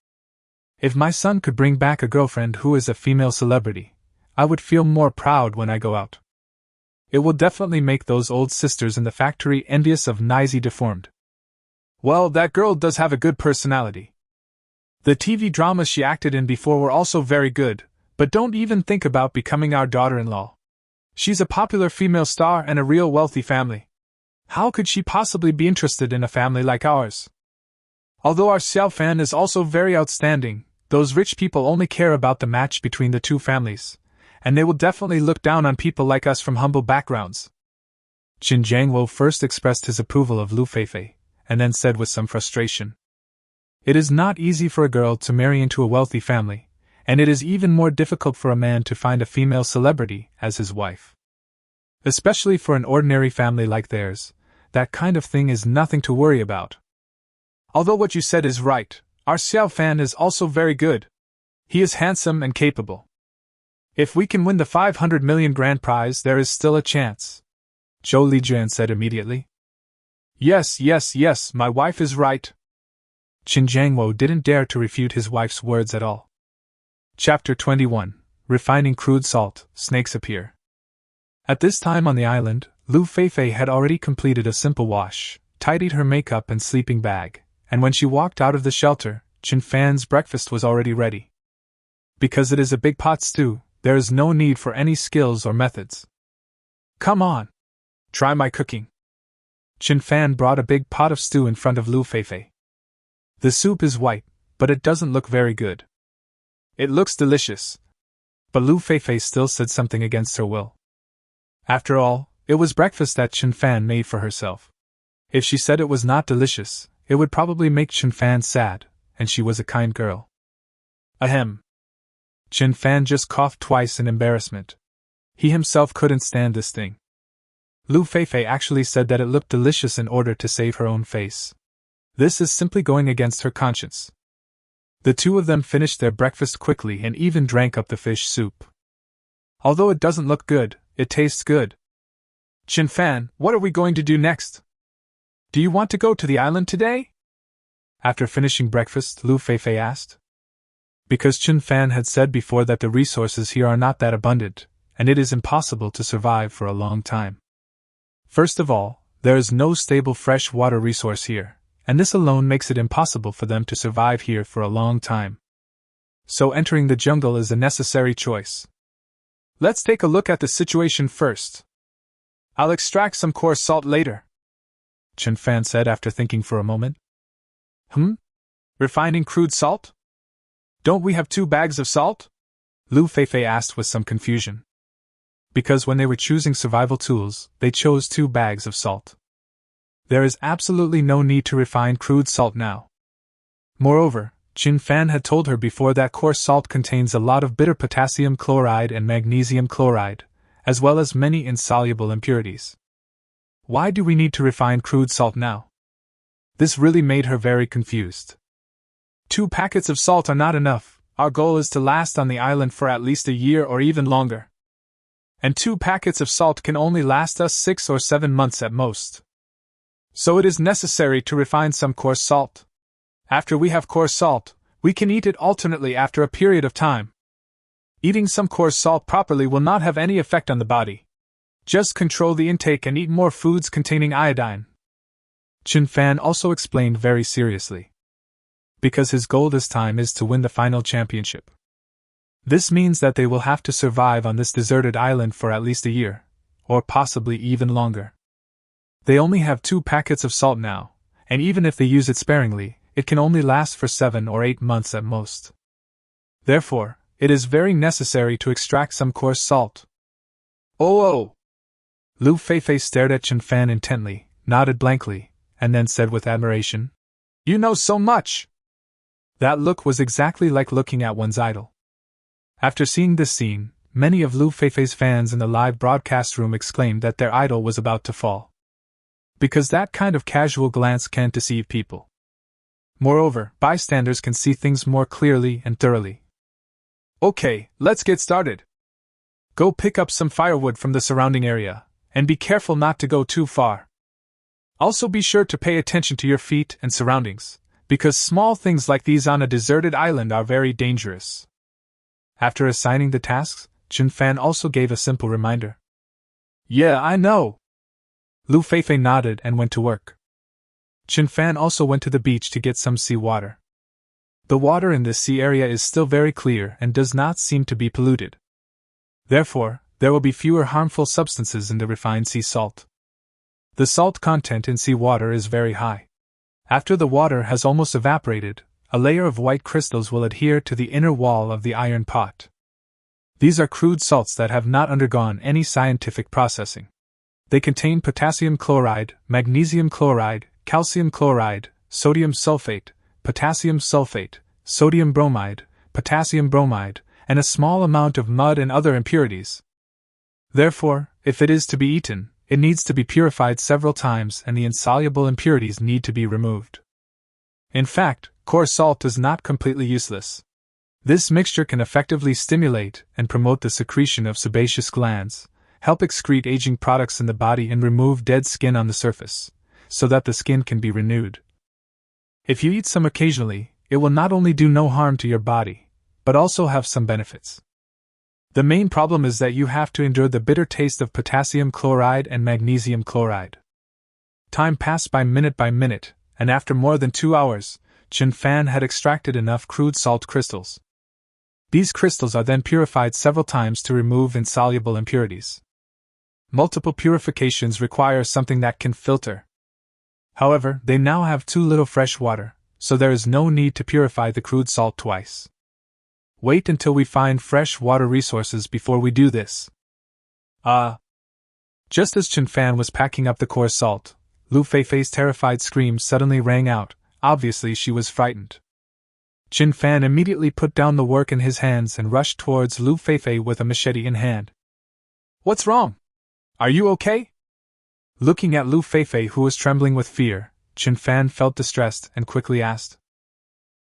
If my son could bring back a girlfriend who is a female celebrity, I would feel more proud when I go out. It will definitely make those old sisters in the factory envious of Nizi Deformed. Well, that girl does have a good personality. The TV dramas she acted in before were also very good, but don't even think about becoming our daughter-in-law. She's a popular female star and a real wealthy family. How could she possibly be interested in a family like ours? Although our Xiao Fan is also very outstanding, those rich people only care about the match between the two families, and they will definitely look down on people like us from humble backgrounds. Qin Jiangwo first expressed his approval of Lu Feifei, and then said with some frustration. It is not easy for a girl to marry into a wealthy family, and it is even more difficult for a man to find a female celebrity as his wife. Especially for an ordinary family like theirs, that kind of thing is nothing to worry about. Although what you said is right, our Xiao Fan is also very good. He is handsome and capable. If we can win the 500 million grand prize, there is still a chance. Zhou Lijuan said immediately. Yes, my wife is right. Qin Jiangwo didn't dare to refute his wife's words at all. Chapter 21. Refining Crude Salt, Snakes Appear. At this time on the island, Lu Feifei had already completed a simple wash, tidied her makeup and sleeping bag, and when she walked out of the shelter, Qin Fan's breakfast was already ready. Because it is a big pot stew, there is no need for any skills or methods. Come on! Try my cooking. Qin Fan brought a big pot of stew in front of Lu Feifei. The soup is white, but it doesn't look very good. It looks delicious. But Lu Feifei still said something against her will. After all, it was breakfast that Qin Fan made for herself. If she said it was not delicious, it would probably make Qin Fan sad, and she was a kind girl. Ahem. Qin Fan just coughed twice in embarrassment. He himself couldn't stand this thing. Lu Feifei actually said that it looked delicious in order to save her own face. This is simply going against her conscience. The two of them finished their breakfast quickly and even drank up the fish soup. Although it doesn't look good, it tastes good. Qin Fan, what are we going to do next? Do you want to go to the island today? After finishing breakfast, Lu Feifei asked. Because Qin Fan had said before that the resources here are not that abundant, and it is impossible to survive for a long time. First of all, there is no stable fresh water resource here, and this alone makes it impossible for them to survive here for a long time. So entering the jungle is a necessary choice. Let's take a look at the situation first. I'll extract some coarse salt later, Qin Fan said after thinking for a moment. Refining crude salt? Don't we have 2 bags of salt? Lu Feifei asked with some confusion. Because when they were choosing survival tools, they chose 2 bags of salt. There is absolutely no need to refine crude salt now. Moreover, Qin Fan had told her before that coarse salt contains a lot of bitter potassium chloride and magnesium chloride, as well as many insoluble impurities. Why do we need to refine crude salt now? This really made her very confused. 2 packets of salt are not enough. Our goal is to last on the island for at least a year or even longer. And 2 packets of salt can only last us 6 or 7 months at most. So it is necessary to refine some coarse salt. After we have coarse salt, we can eat it alternately after a period of time. Eating some coarse salt properly will not have any effect on the body. Just control the intake and eat more foods containing iodine. Chen Fan also explained very seriously. Because his goal this time is to win the final championship. This means that they will have to survive on this deserted island for at least a year, or possibly even longer. They only have 2 packets of salt now, and even if they use it sparingly, it can only last for 7 or 8 months at most. Therefore, it is very necessary to extract some coarse salt. Oh! Lu Feifei stared at Chen Fan intently, nodded blankly, and then said with admiration, "You know so much!" That look was exactly like looking at one's idol. After seeing this scene, many of Lu Feifei's fans in the live broadcast room exclaimed that their idol was about to fall. Because that kind of casual glance can deceive people. Moreover, bystanders can see things more clearly and thoroughly. Okay, let's get started. Go pick up some firewood from the surrounding area, and be careful not to go too far. Also be sure to pay attention to your feet and surroundings, because small things like these on a deserted island are very dangerous. After assigning the tasks, Chen Fan also gave a simple reminder. Yeah, I know. Lu Feifei nodded and went to work. Chen Fan also went to the beach to get some sea water. The water in this sea area is still very clear and does not seem to be polluted. Therefore, there will be fewer harmful substances in the refined sea salt. The salt content in seawater is very high. After the water has almost evaporated, a layer of white crystals will adhere to the inner wall of the iron pot. These are crude salts that have not undergone any scientific processing. They contain potassium chloride, magnesium chloride, calcium chloride, sodium sulfate, potassium sulfate, sodium bromide, potassium bromide, and a small amount of mud and other impurities. Therefore, if it is to be eaten, it needs to be purified several times and the insoluble impurities need to be removed. In fact, coarse salt is not completely useless. This mixture can effectively stimulate and promote the secretion of sebaceous glands, help excrete aging products in the body and remove dead skin on the surface, so that the skin can be renewed. If you eat some occasionally, it will not only do no harm to your body, but also have some benefits. The main problem is that you have to endure the bitter taste of potassium chloride and magnesium chloride. Time passed by minute, and after more than 2 hours, Chen Fan had extracted enough crude salt crystals. These crystals are then purified several times to remove insoluble impurities. Multiple purifications require something that can filter. However, they now have too little fresh water, so there is no need to purify the crude salt twice. Wait until we find fresh water resources before we do this. Just as Chen Fan was packing up the coarse salt, Lu Feifei's terrified scream suddenly rang out. Obviously she was frightened. Chen Fan immediately put down the work in his hands and rushed towards Lu Feifei with a machete in hand. What's wrong? Are you okay? Looking at Lu Feifei, who was trembling with fear, Chen Fan felt distressed and quickly asked.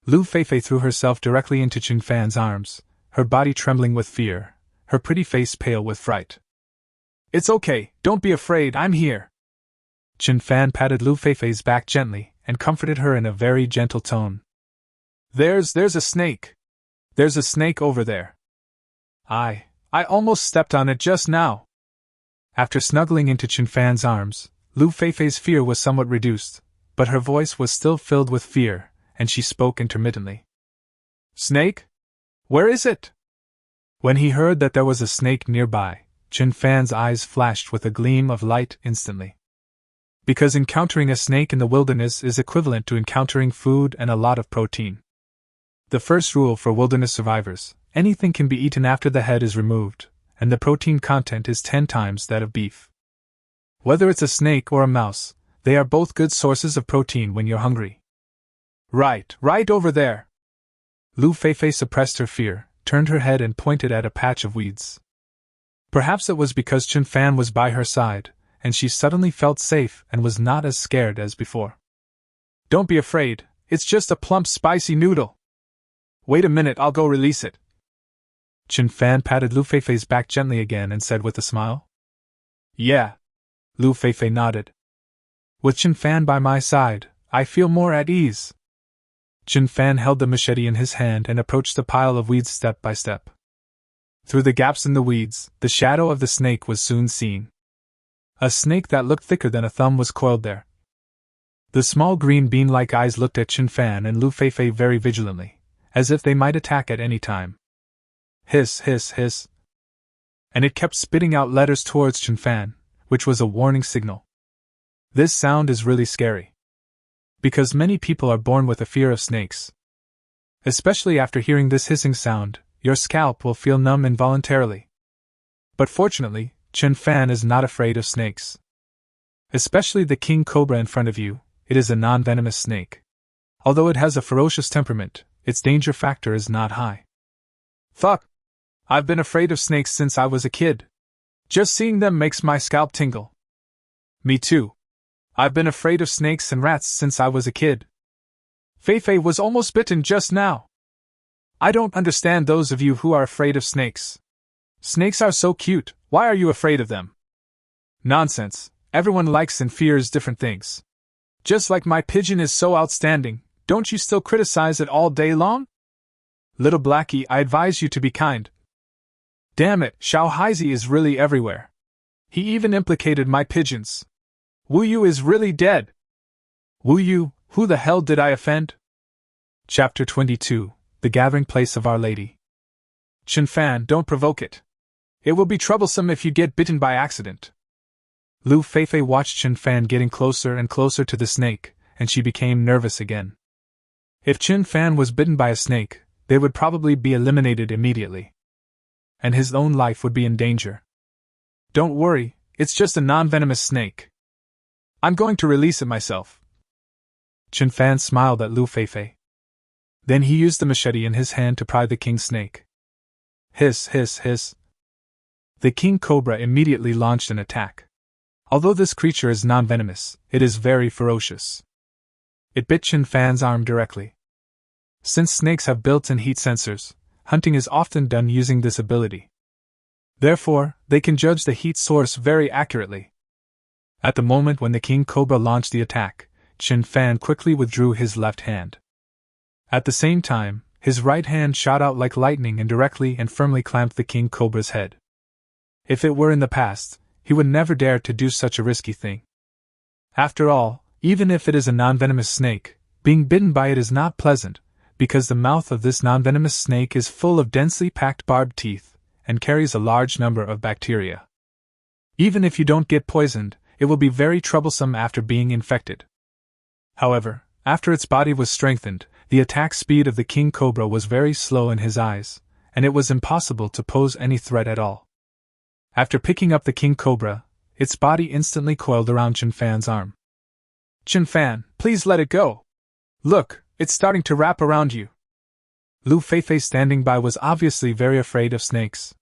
Lu Feifei threw herself directly into Chen Fan's arms, her body trembling with fear, her pretty face pale with fright. It's okay, don't be afraid, I'm here. Chen Fan patted Lu Feifei's back gently and comforted her in a very gentle tone. There's a snake. There's a snake over there. I almost stepped on it just now. After snuggling into Chen Fan's arms, Lu Feifei's fear was somewhat reduced, but her voice was still filled with fear, and she spoke intermittently. Snake? Where is it? When he heard that there was a snake nearby, Chen Fan's eyes flashed with a gleam of light instantly. Because encountering a snake in the wilderness is equivalent to encountering food and a lot of protein. The first rule for wilderness survivors: anything can be eaten after the head is removed, and the protein content is 10 times that of beef. Whether it's a snake or a mouse, they are both good sources of protein when you're hungry. Right over there. Lu Feifei suppressed her fear, turned her head and pointed at a patch of weeds. Perhaps it was because Chen Fan was by her side, and she suddenly felt safe and was not as scared as before. Don't be afraid, it's just a plump spicy noodle. Wait a minute, I'll go release it. Chen Fan patted Lu Feifei's back gently again and said with a smile. Yeah. Lu Feifei nodded. With Chen Fan by my side, I feel more at ease. Chen Fan held the machete in his hand and approached the pile of weeds step by step. Through the gaps in the weeds, the shadow of the snake was soon seen. A snake that looked thicker than a thumb was coiled there. The small green bean-like eyes looked at Chen Fan and Lu Feifei very vigilantly, as if they might attack at any time. Hiss, hiss, hiss. And it kept spitting out letters towards Chen Fan, which was a warning signal. This sound is really scary. Because many people are born with a fear of snakes. Especially after hearing this hissing sound, your scalp will feel numb involuntarily. But fortunately, Chen Fan is not afraid of snakes. Especially the king cobra in front of you, it is a non-venomous snake. Although it has a ferocious temperament, its danger factor is not high. Fuck! I've been afraid of snakes since I was a kid. Just seeing them makes my scalp tingle. Me too. I've been afraid of snakes and rats since I was a kid. Feifei was almost bitten just now. I don't understand those of you who are afraid of snakes. Snakes are so cute, why are you afraid of them? Nonsense, everyone likes and fears different things. Just like my pigeon is so outstanding, don't you still criticize it all day long? Little Blackie, I advise you to be kind. Damn it, Xiao Haizi is really everywhere. He even implicated my pigeons. Wu Yu is really dead. Wu Yu, who the hell did I offend? Chapter 22, The Gathering Place of Our Lady. Chen Fan, don't provoke it. It will be troublesome if you get bitten by accident. Lu Feifei watched Chen Fan getting closer and closer to the snake, and she became nervous again. If Chen Fan was bitten by a snake, they would probably be eliminated immediately. And his own life would be in danger. Don't worry, it's just a non-venomous snake. I'm going to release it myself. Chen Fan smiled at Lu Feifei. Then he used the machete in his hand to pry the king snake. Hiss, hiss, hiss. The king cobra immediately launched an attack. Although this creature is non-venomous, it is very ferocious. It bit Chen Fan's arm directly. Since snakes have built-in heat sensors, hunting is often done using this ability. Therefore, they can judge the heat source very accurately. At the moment when the king cobra launched the attack, Chen Fan quickly withdrew his left hand. At the same time, his right hand shot out like lightning and directly and firmly clamped the king cobra's head. If it were in the past, he would never dare to do such a risky thing. After all, even if it is a non-venomous snake, being bitten by it is not pleasant, because the mouth of this non-venomous snake is full of densely packed barbed teeth, and carries a large number of bacteria. Even if you don't get poisoned, it will be very troublesome after being infected. However, after its body was strengthened, the attack speed of the king cobra was very slow in his eyes, and it was impossible to pose any threat at all. After picking up the king cobra, its body instantly coiled around Chen Fan's arm. Chen Fan, please let it go. Look, it's starting to wrap around you. Lu Feifei standing by was obviously very afraid of snakes.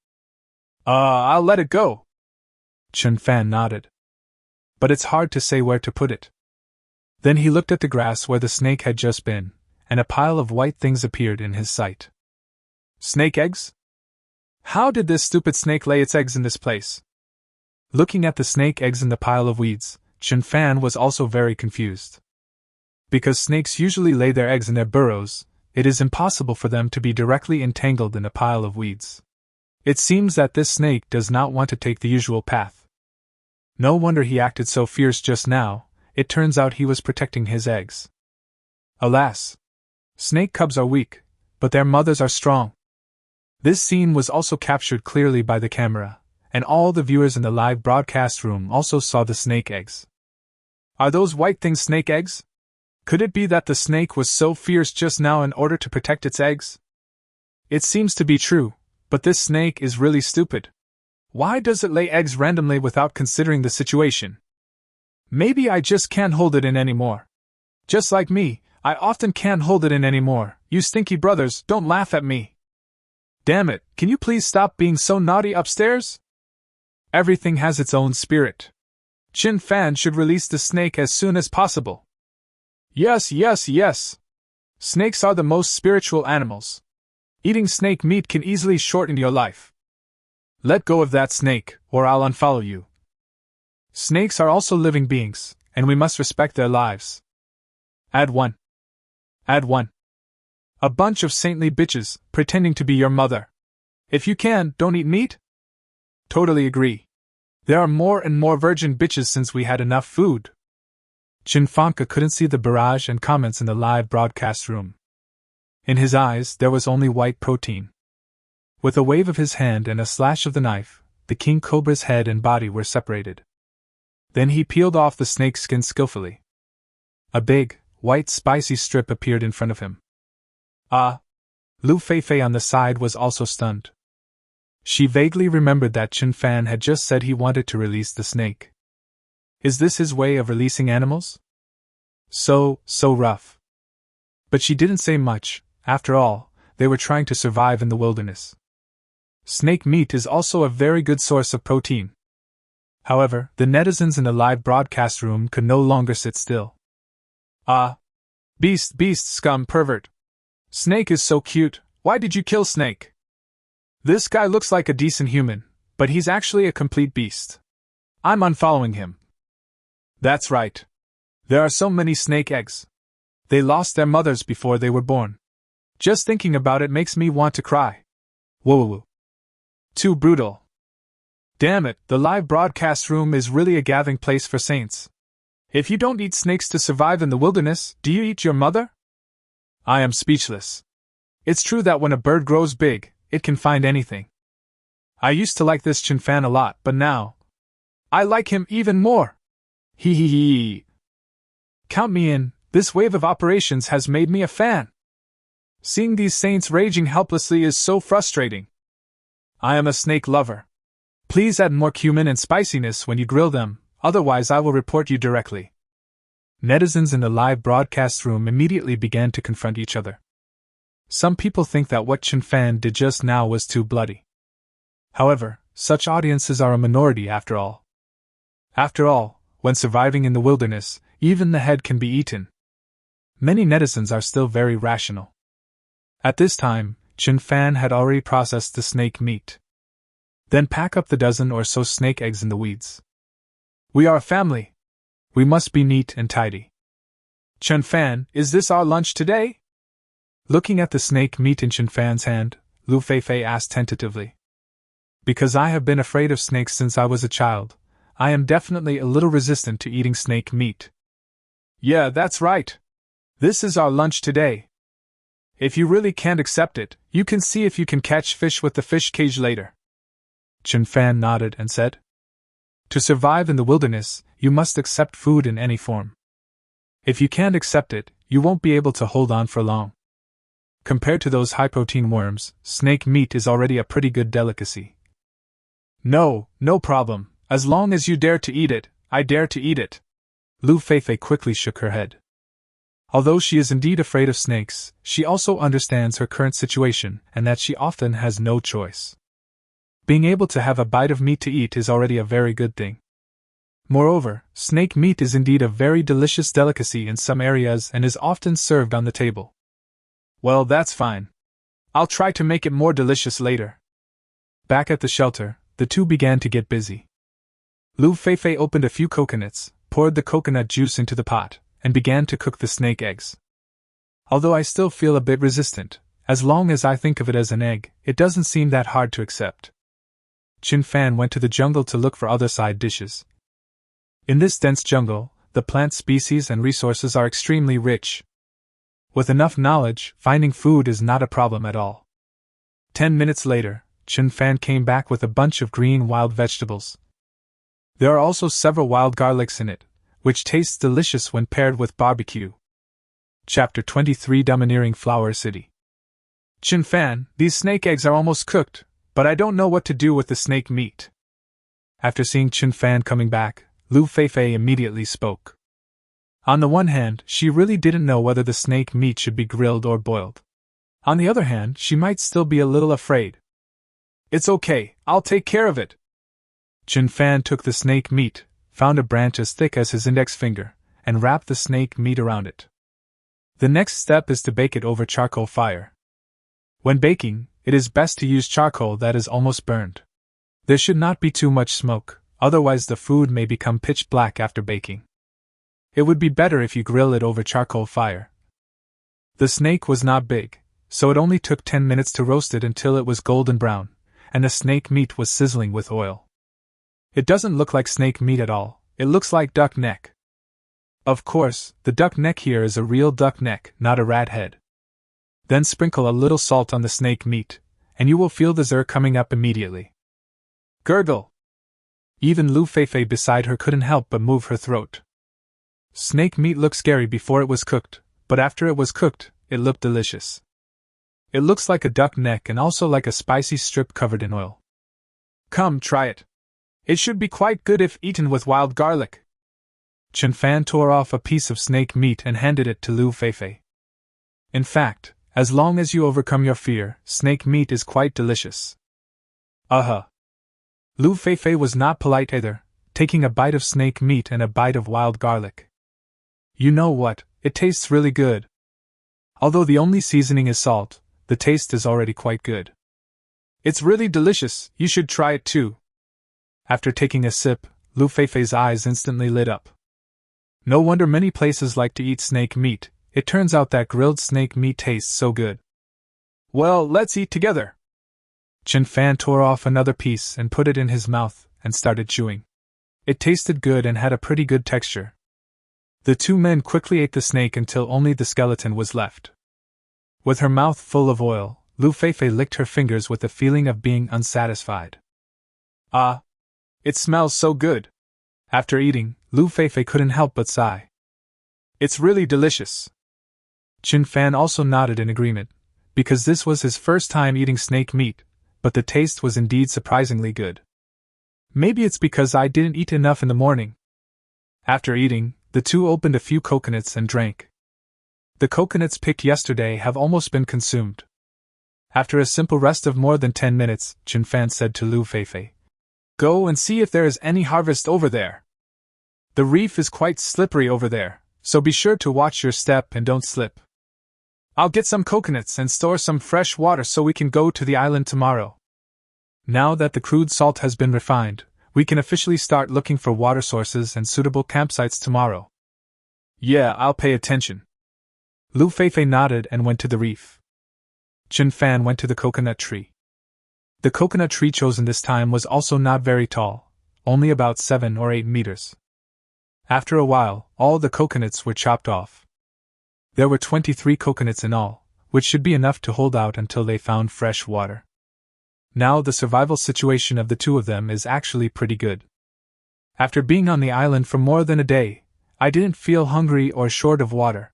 I'll let it go. Chen Fan nodded. But it's hard to say where to put it. Then he looked at the grass where the snake had just been, and a pile of white things appeared in his sight. Snake eggs? How did this stupid snake lay its eggs in this place? Looking at the snake eggs in the pile of weeds, Chen Fan was also very confused. Because snakes usually lay their eggs in their burrows, it is impossible for them to be directly entangled in a pile of weeds. It seems that this snake does not want to take the usual path. No wonder he acted so fierce just now, it turns out he was protecting his eggs. Alas! Snake cubs are weak, but their mothers are strong. This scene was also captured clearly by the camera, and all the viewers in the live broadcast room also saw the snake eggs. Are those white things snake eggs? Could it be that the snake was so fierce just now in order to protect its eggs? It seems to be true, but this snake is really stupid. Why does it lay eggs randomly without considering the situation? Maybe I just can't hold it in anymore. Just like me, I often can't hold it in anymore. You stinky brothers, don't laugh at me. Damn it, can you please stop being so naughty upstairs? Everything has its own spirit. Chin Fan should release the snake as soon as possible. Yes, yes, yes. Snakes are the most spiritual animals. Eating snake meat can easily shorten your life. Let go of that snake, or I'll unfollow you. Snakes are also living beings, and we must respect their lives. Add 1. Add 1. A bunch of saintly bitches, pretending to be your mother. If you can, don't eat meat? Totally agree. There are more and more virgin bitches since we had enough food. Chinfanka couldn't see the barrage and comments in the live broadcast room. In his eyes, there was only white protein. With a wave of his hand and a slash of the knife, the king cobra's head and body were separated. Then he peeled off the snake's skin skillfully. A big, white spicy strip appeared in front of him. Ah! Lu Feifei on the side was also stunned. She vaguely remembered that Chin Fan had just said he wanted to release the snake. Is this his way of releasing animals? So rough. But she didn't say much. After all, they were trying to survive in the wilderness. Snake meat is also a very good source of protein. However, the netizens in the live broadcast room could no longer sit still. Ah! Beast, scum, pervert! Snake is so cute, why did you kill Snake? This guy looks like a decent human, but he's actually a complete beast. I'm unfollowing him. That's right. There are so many snake eggs. They lost their mothers before they were born. Just thinking about it makes me want to cry. Whoa. Too brutal. Damn it, the live broadcast room is really a gathering place for saints. If you don't eat snakes to survive in the wilderness, do you eat your mother? I am speechless. It's true that when a bird grows big, it can find anything. I used to like this Chin Fan a lot, but now I like him even more. Hee. Count me in, this wave of operations has made me a fan. Seeing these saints raging helplessly is so frustrating. I am a snake lover. Please add more cumin and spiciness when you grill them, otherwise I will report you directly. Netizens in the live broadcast room immediately began to confront each other. Some people think that what Chin Fan did just now was too bloody. However, such audiences are a minority after all. After all, when surviving in the wilderness, even the head can be eaten. Many netizens are still very rational. At this time, Chin Fan had already processed the snake meat. Then pack up the dozen or so snake eggs in the weeds. We are a family. We must be neat and tidy. Chin Fan, is this our lunch today? Looking at the snake meat in Chin Fan's hand, Lu Feifei asked tentatively. Because I have been afraid of snakes since I was a child, I am definitely a little resistant to eating snake meat. Yeah, that's right. This is our lunch today. If you really can't accept it, you can see if you can catch fish with the fish cage later. Chin Fan nodded and said, to survive in the wilderness, you must accept food in any form. If you can't accept it, you won't be able to hold on for long. Compared to those high-protein worms, snake meat is already a pretty good delicacy. No problem. As long as you dare to eat it, I dare to eat it. Lu Feifei quickly shook her head. Although she is indeed afraid of snakes, she also understands her current situation and that she often has no choice. Being able to have a bite of meat to eat is already a very good thing. Moreover, snake meat is indeed a very delicious delicacy in some areas and is often served on the table. Well, that's fine. I'll try to make it more delicious later. Back at the shelter, the two began to get busy. Lu Feifei opened a few coconuts, poured the coconut juice into the pot, and began to cook the snake eggs. Although I still feel a bit resistant, as long as I think of it as an egg, it doesn't seem that hard to accept. Chin Fan went to the jungle to look for other side dishes. In this dense jungle, the plant species and resources are extremely rich. With enough knowledge, finding food is not a problem at all. 10 minutes later, Chin Fan came back with a bunch of green wild vegetables. There are also several wild garlics in it, which tastes delicious when paired with barbecue. Chapter 23 Domineering Flower City. Chin Fan, these snake eggs are almost cooked, but I don't know what to do with the snake meat. After seeing Chin Fan coming back, Lu Feifei immediately spoke. On the one hand, she really didn't know whether the snake meat should be grilled or boiled. On the other hand, she might still be a little afraid. It's okay, I'll take care of it. Chen Fan took the snake meat, found a branch as thick as his index finger, and wrapped the snake meat around it. The next step is to bake it over charcoal fire. When baking, it is best to use charcoal that is almost burned. There should not be too much smoke, otherwise the food may become pitch black after baking. It would be better if you grill it over charcoal fire. The snake was not big, so it only took 10 minutes to roast it until it was golden brown, and the snake meat was sizzling with oil. It doesn't look like snake meat at all, it looks like duck neck. Of course, the duck neck here is a real duck neck, not a rat head. Then sprinkle a little salt on the snake meat, and you will feel the zir coming up immediately. Gurgle! Even Lu Feifei beside her couldn't help but move her throat. Snake meat looked scary before it was cooked, but after it was cooked, it looked delicious. It looks like a duck neck and also like a spicy strip covered in oil. Come, try it. It should be quite good if eaten with wild garlic. Chen Fan tore off a piece of snake meat and handed it to Lu Feifei. In fact, as long as you overcome your fear, snake meat is quite delicious. Lu Feifei was not polite either, taking a bite of snake meat and a bite of wild garlic. You know what, it tastes really good. Although the only seasoning is salt, the taste is already quite good. It's really delicious, you should try it too. After taking a sip, Lu Feifei's eyes instantly lit up. No wonder many places like to eat snake meat, it turns out that grilled snake meat tastes so good. Well, let's eat together. Chen Fan tore off another piece and put it in his mouth and started chewing. It tasted good and had a pretty good texture. The two men quickly ate the snake until only the skeleton was left. With her mouth full of oil, Lu Feifei licked her fingers with the feeling of being unsatisfied. Ah! It smells so good! After eating, Lu Feifei couldn't help but sigh. It's really delicious. Chen Fan also nodded in agreement, because this was his first time eating snake meat, but the taste was indeed surprisingly good. Maybe it's because I didn't eat enough in the morning. After eating, the two opened a few coconuts and drank. The coconuts picked yesterday have almost been consumed. After a simple rest of more than 10 minutes, Chen Fan said to Lu Feifei, "Go and see if there is any harvest over there. The reef is quite slippery over there, so be sure to watch your step and don't slip. I'll get some coconuts and store some fresh water so we can go to the island tomorrow. Now that the crude salt has been refined, we can officially start looking for water sources and suitable campsites tomorrow." Yeah, I'll pay attention. Lu Feifei nodded and went to the reef. Chen Fan went to the coconut tree. The coconut tree chosen this time was also not very tall, only about 7 or 8 meters. After a while, all the coconuts were chopped off. There were 23 coconuts in all, which should be enough to hold out until they found fresh water. Now the survival situation of the two of them is actually pretty good. After being on the island for more than a day, I didn't feel hungry or short of water.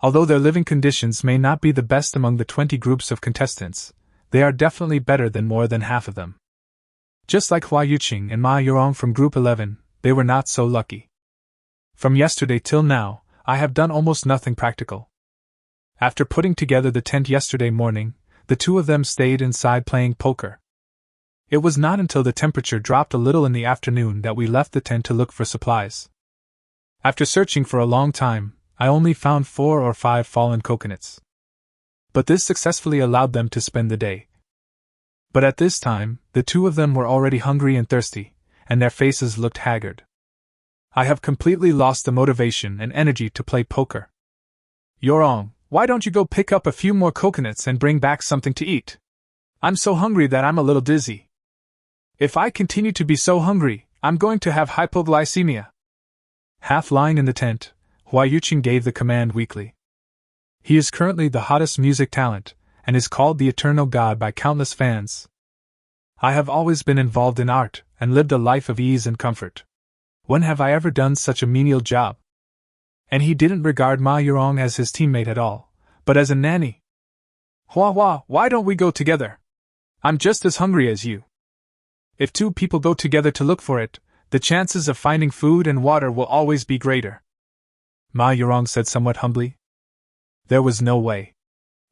Although their living conditions may not be the best among the 20 groups of contestants, they are definitely better than more than half of them. Just like Hua Yuqing and Ma Yurong from Group 11, they were not so lucky. From yesterday till now, I have done almost nothing practical. After putting together the tent yesterday morning, the two of them stayed inside playing poker. It was not until the temperature dropped a little in the afternoon that we left the tent to look for supplies. After searching for a long time, I only found 4 or 5 fallen coconuts. But this successfully allowed them to spend the day. But at this time, the two of them were already hungry and thirsty, and their faces looked haggard. I have completely lost the motivation and energy to play poker. Yorong, why don't you go pick up a few more coconuts and bring back something to eat? I'm so hungry that I'm a little dizzy. If I continue to be so hungry, I'm going to have hypoglycemia. Half lying in the tent, Hua Yuqing gave the command weakly. He is currently the hottest music talent, and is called the Eternal God by countless fans. I have always been involved in art, and lived a life of ease and comfort. When have I ever done such a menial job? And he didn't regard Ma Yurong as his teammate at all, but as a nanny. Hua, why don't we go together? I'm just as hungry as you. If 2 people go together to look for it, the chances of finding food and water will always be greater. Ma Yurong said somewhat humbly. There was no way.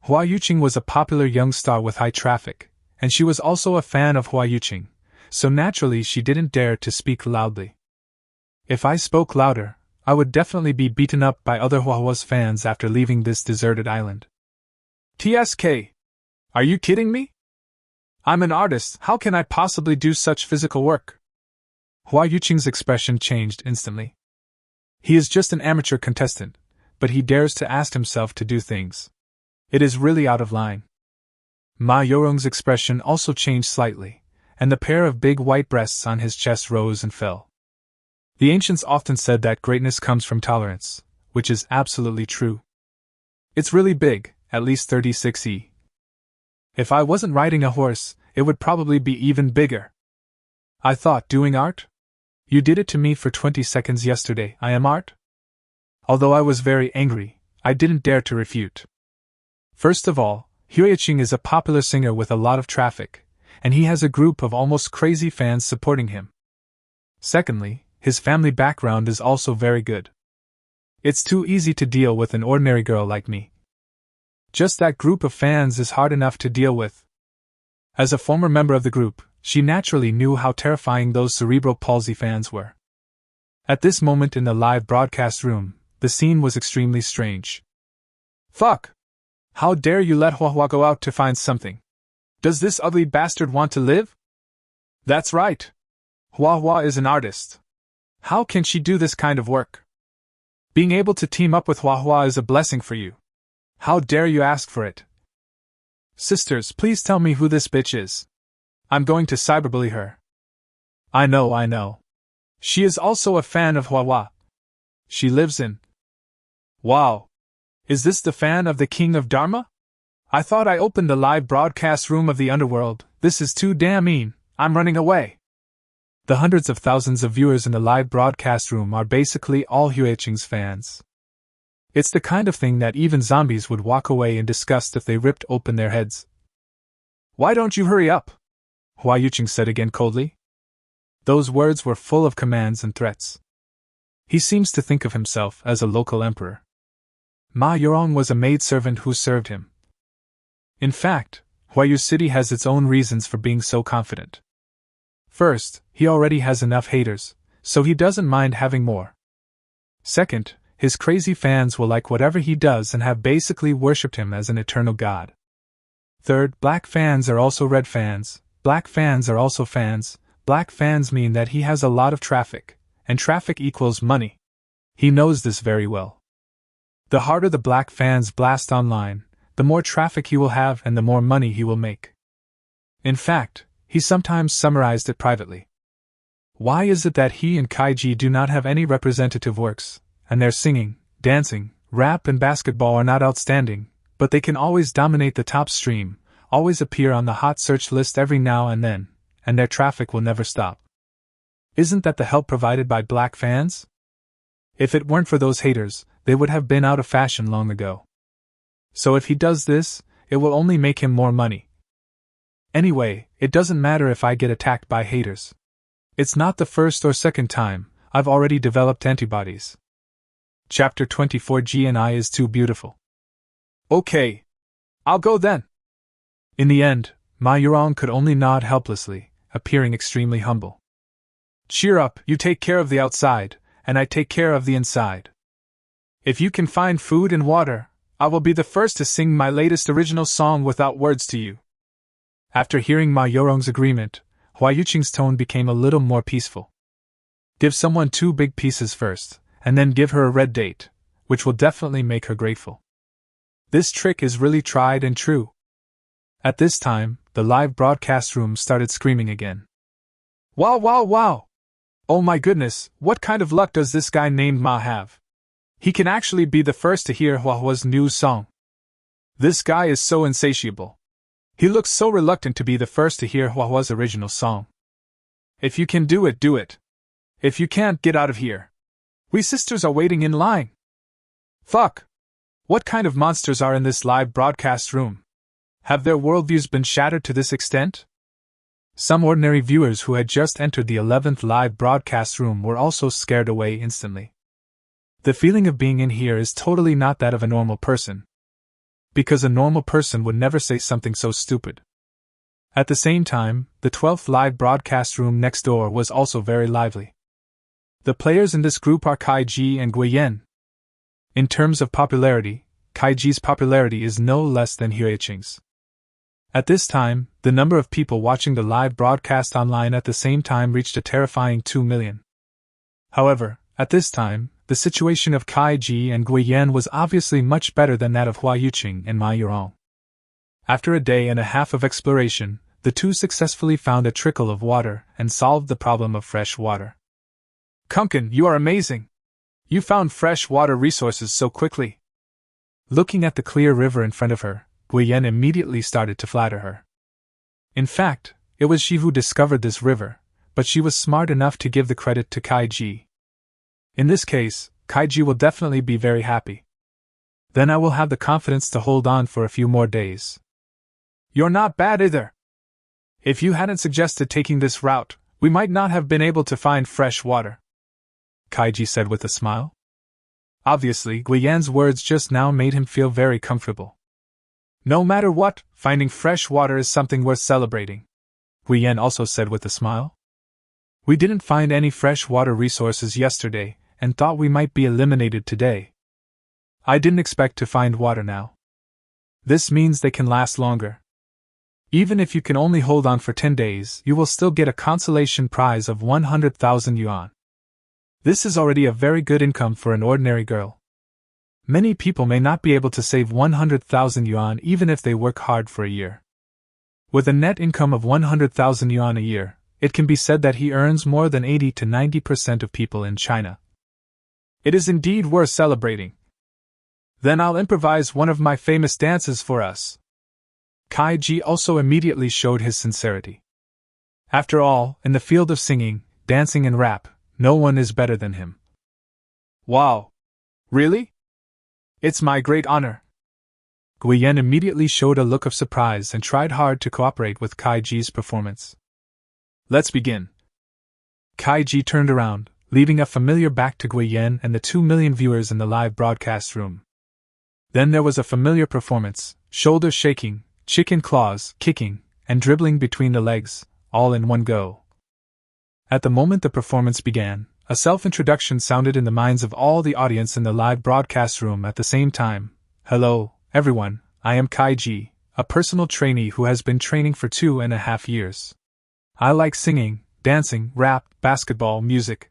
Hua Yuqing was a popular young star with high traffic, and she was also a fan of Hua Yuqing, so naturally she didn't dare to speak loudly. If I spoke louder, I would definitely be beaten up by other Huahua's fans after leaving this deserted island. TSK. Are you kidding me? I'm an artist, how can I possibly do such physical work? Hua Yuqing's expression changed instantly. He is just an amateur contestant, but he dares to ask himself to do things. It is really out of line. Ma Yorong's expression also changed slightly, and the pair of big white breasts on his chest rose and fell. The ancients often said that greatness comes from tolerance, which is absolutely true. It's really big, at least 36e. If I wasn't riding a horse, it would probably be even bigger. I thought, doing art? You did it to me for 20 seconds yesterday, I am art? Although I was very angry, I didn't dare to refute. First of all, Hua Yuqing is a popular singer with a lot of traffic, and he has a group of almost crazy fans supporting him. Secondly, his family background is also very good. It's too easy to deal with an ordinary girl like me. Just that group of fans is hard enough to deal with. As a former member of the group, she naturally knew how terrifying those cerebral palsy fans were. At this moment in the live broadcast room, the scene was extremely strange. Fuck! How dare you let Huahua go out to find something? Does this ugly bastard want to live? That's right. Huahua is an artist. How can she do this kind of work? Being able to team up with Huahua is a blessing for you. How dare you ask for it? Sisters, please tell me who this bitch is. I'm going to cyberbully her. I know. She is also a fan of Huahua. She lives in... Wow. Is this the fan of the King of Dharma? I thought I opened the live broadcast room of the underworld. This is too damn mean. I'm running away. The hundreds of thousands of viewers in the live broadcast room are basically all Hua Yuqing's fans. It's the kind of thing that even zombies would walk away in disgust if they ripped open their heads. Why don't you hurry up? Hua Yuqing said again coldly. Those words were full of commands and threats. He seems to think of himself as a local emperor. Ma Yorong was a maidservant who served him. In fact, Huayu City has its own reasons for being so confident. First, he already has enough haters, so he doesn't mind having more. Second, his crazy fans will like whatever he does and have basically worshipped him as an eternal god. Third, black fans are also red fans, black fans are also fans, black fans mean that he has a lot of traffic, and traffic equals money. He knows this very well. The harder the black fans blast online, the more traffic he will have and the more money he will make. In fact, he sometimes summarized it privately. Why is it that he and Kaiji do not have any representative works, and their singing, dancing, rap and basketball are not outstanding, but they can always dominate the top stream, always appear on the hot search list every now and then, and their traffic will never stop? Isn't that the help provided by black fans? If it weren't for those haters, they would have been out of fashion long ago. So if he does this, it will only make him more money. Anyway, it doesn't matter if I get attacked by haters. It's not the first or second time. I've already developed antibodies. Chapter 24 G&I is too beautiful. Okay. I'll go then. In the end, Ma Yurong could only nod helplessly, appearing extremely humble. Cheer up, you take care of the outside, and I take care of the inside. If you can find food and water, I will be the first to sing my latest original song without words to you. After hearing Ma Yorong's agreement, Hua Yuqing's tone became a little more peaceful. Give someone 2 big pieces first, and then give her a red date, which will definitely make her grateful. This trick is really tried and true. At this time, the live broadcast room started screaming again. Wow! Oh my goodness, what kind of luck does this guy named Ma have? He can actually be the first to hear Huahua's new song. This guy is so insatiable. He looks so reluctant to be the first to hear Huahua's original song. If you can do it, do it. If you can't, get out of here. We sisters are waiting in line. Fuck! What kind of monsters are in this live broadcast room? Have their worldviews been shattered to this extent? Some ordinary viewers who had just entered the 11th live broadcast room were also scared away instantly. The feeling of being in here is totally not that of a normal person. Because a normal person would never say something so stupid. At the same time, the 12th live broadcast room next door was also very lively. The players in this group are Kaiji and Guiyen. In terms of popularity, Kaiji's popularity is no less than Huiqing's. At this time, the number of people watching the live broadcast online at the same time reached a terrifying 2 million. However, at this time, the situation of Kaiji and Guiyen was obviously much better than that of Huiqing and Ma Yurong. After a day and a half of exploration, the two successfully found a trickle of water and solved the problem of fresh water. Kunken, you are amazing! You found fresh water resources so quickly. Looking at the clear river in front of her, Guiyen immediately started to flatter her. In fact, it was she who discovered this river, but she was smart enough to give the credit to Kaiji. In this case, Kaiji will definitely be very happy. Then I will have the confidence to hold on for a few more days. You're not bad either. If you hadn't suggested taking this route, we might not have been able to find fresh water, Kaiji said with a smile. Obviously, Guiyen's words just now made him feel very comfortable. No matter what, finding fresh water is something worth celebrating, Guiyen also said with a smile. We didn't find any fresh water resources yesterday, and thought we might be eliminated today. I didn't expect to find water now. This means they can last longer. Even if you can only hold on for 10 days, you will still get a consolation prize of 100,000 yuan. This is already a very good income for an ordinary girl. Many people may not be able to save 100,000 yuan even if they work hard for a year. With a net income of 100,000 yuan a year, it can be said that he earns more than 80 to 90% of people in China. It is indeed worth celebrating. Then I'll improvise one of my famous dances for us. Kaiji also immediately showed his sincerity. After all, in the field of singing, dancing and rap, no one is better than him. Wow! Really? It's my great honor. Guiyen immediately showed a look of surprise and tried hard to cooperate with Kaiji's performance. Let's begin. Kaiji turned around, leaving a familiar back to Guiyen and the 2 million viewers in the live broadcast room. Then there was a familiar performance, shoulder shaking, chicken claws, kicking, and dribbling between the legs, all in one go. At the moment the performance began, a self-introduction sounded in the minds of all the audience in the live broadcast room at the same time. Hello, everyone, I am Kaiji, a personal trainee who has been training for 2.5 years. I like singing, dancing, rap, basketball, music.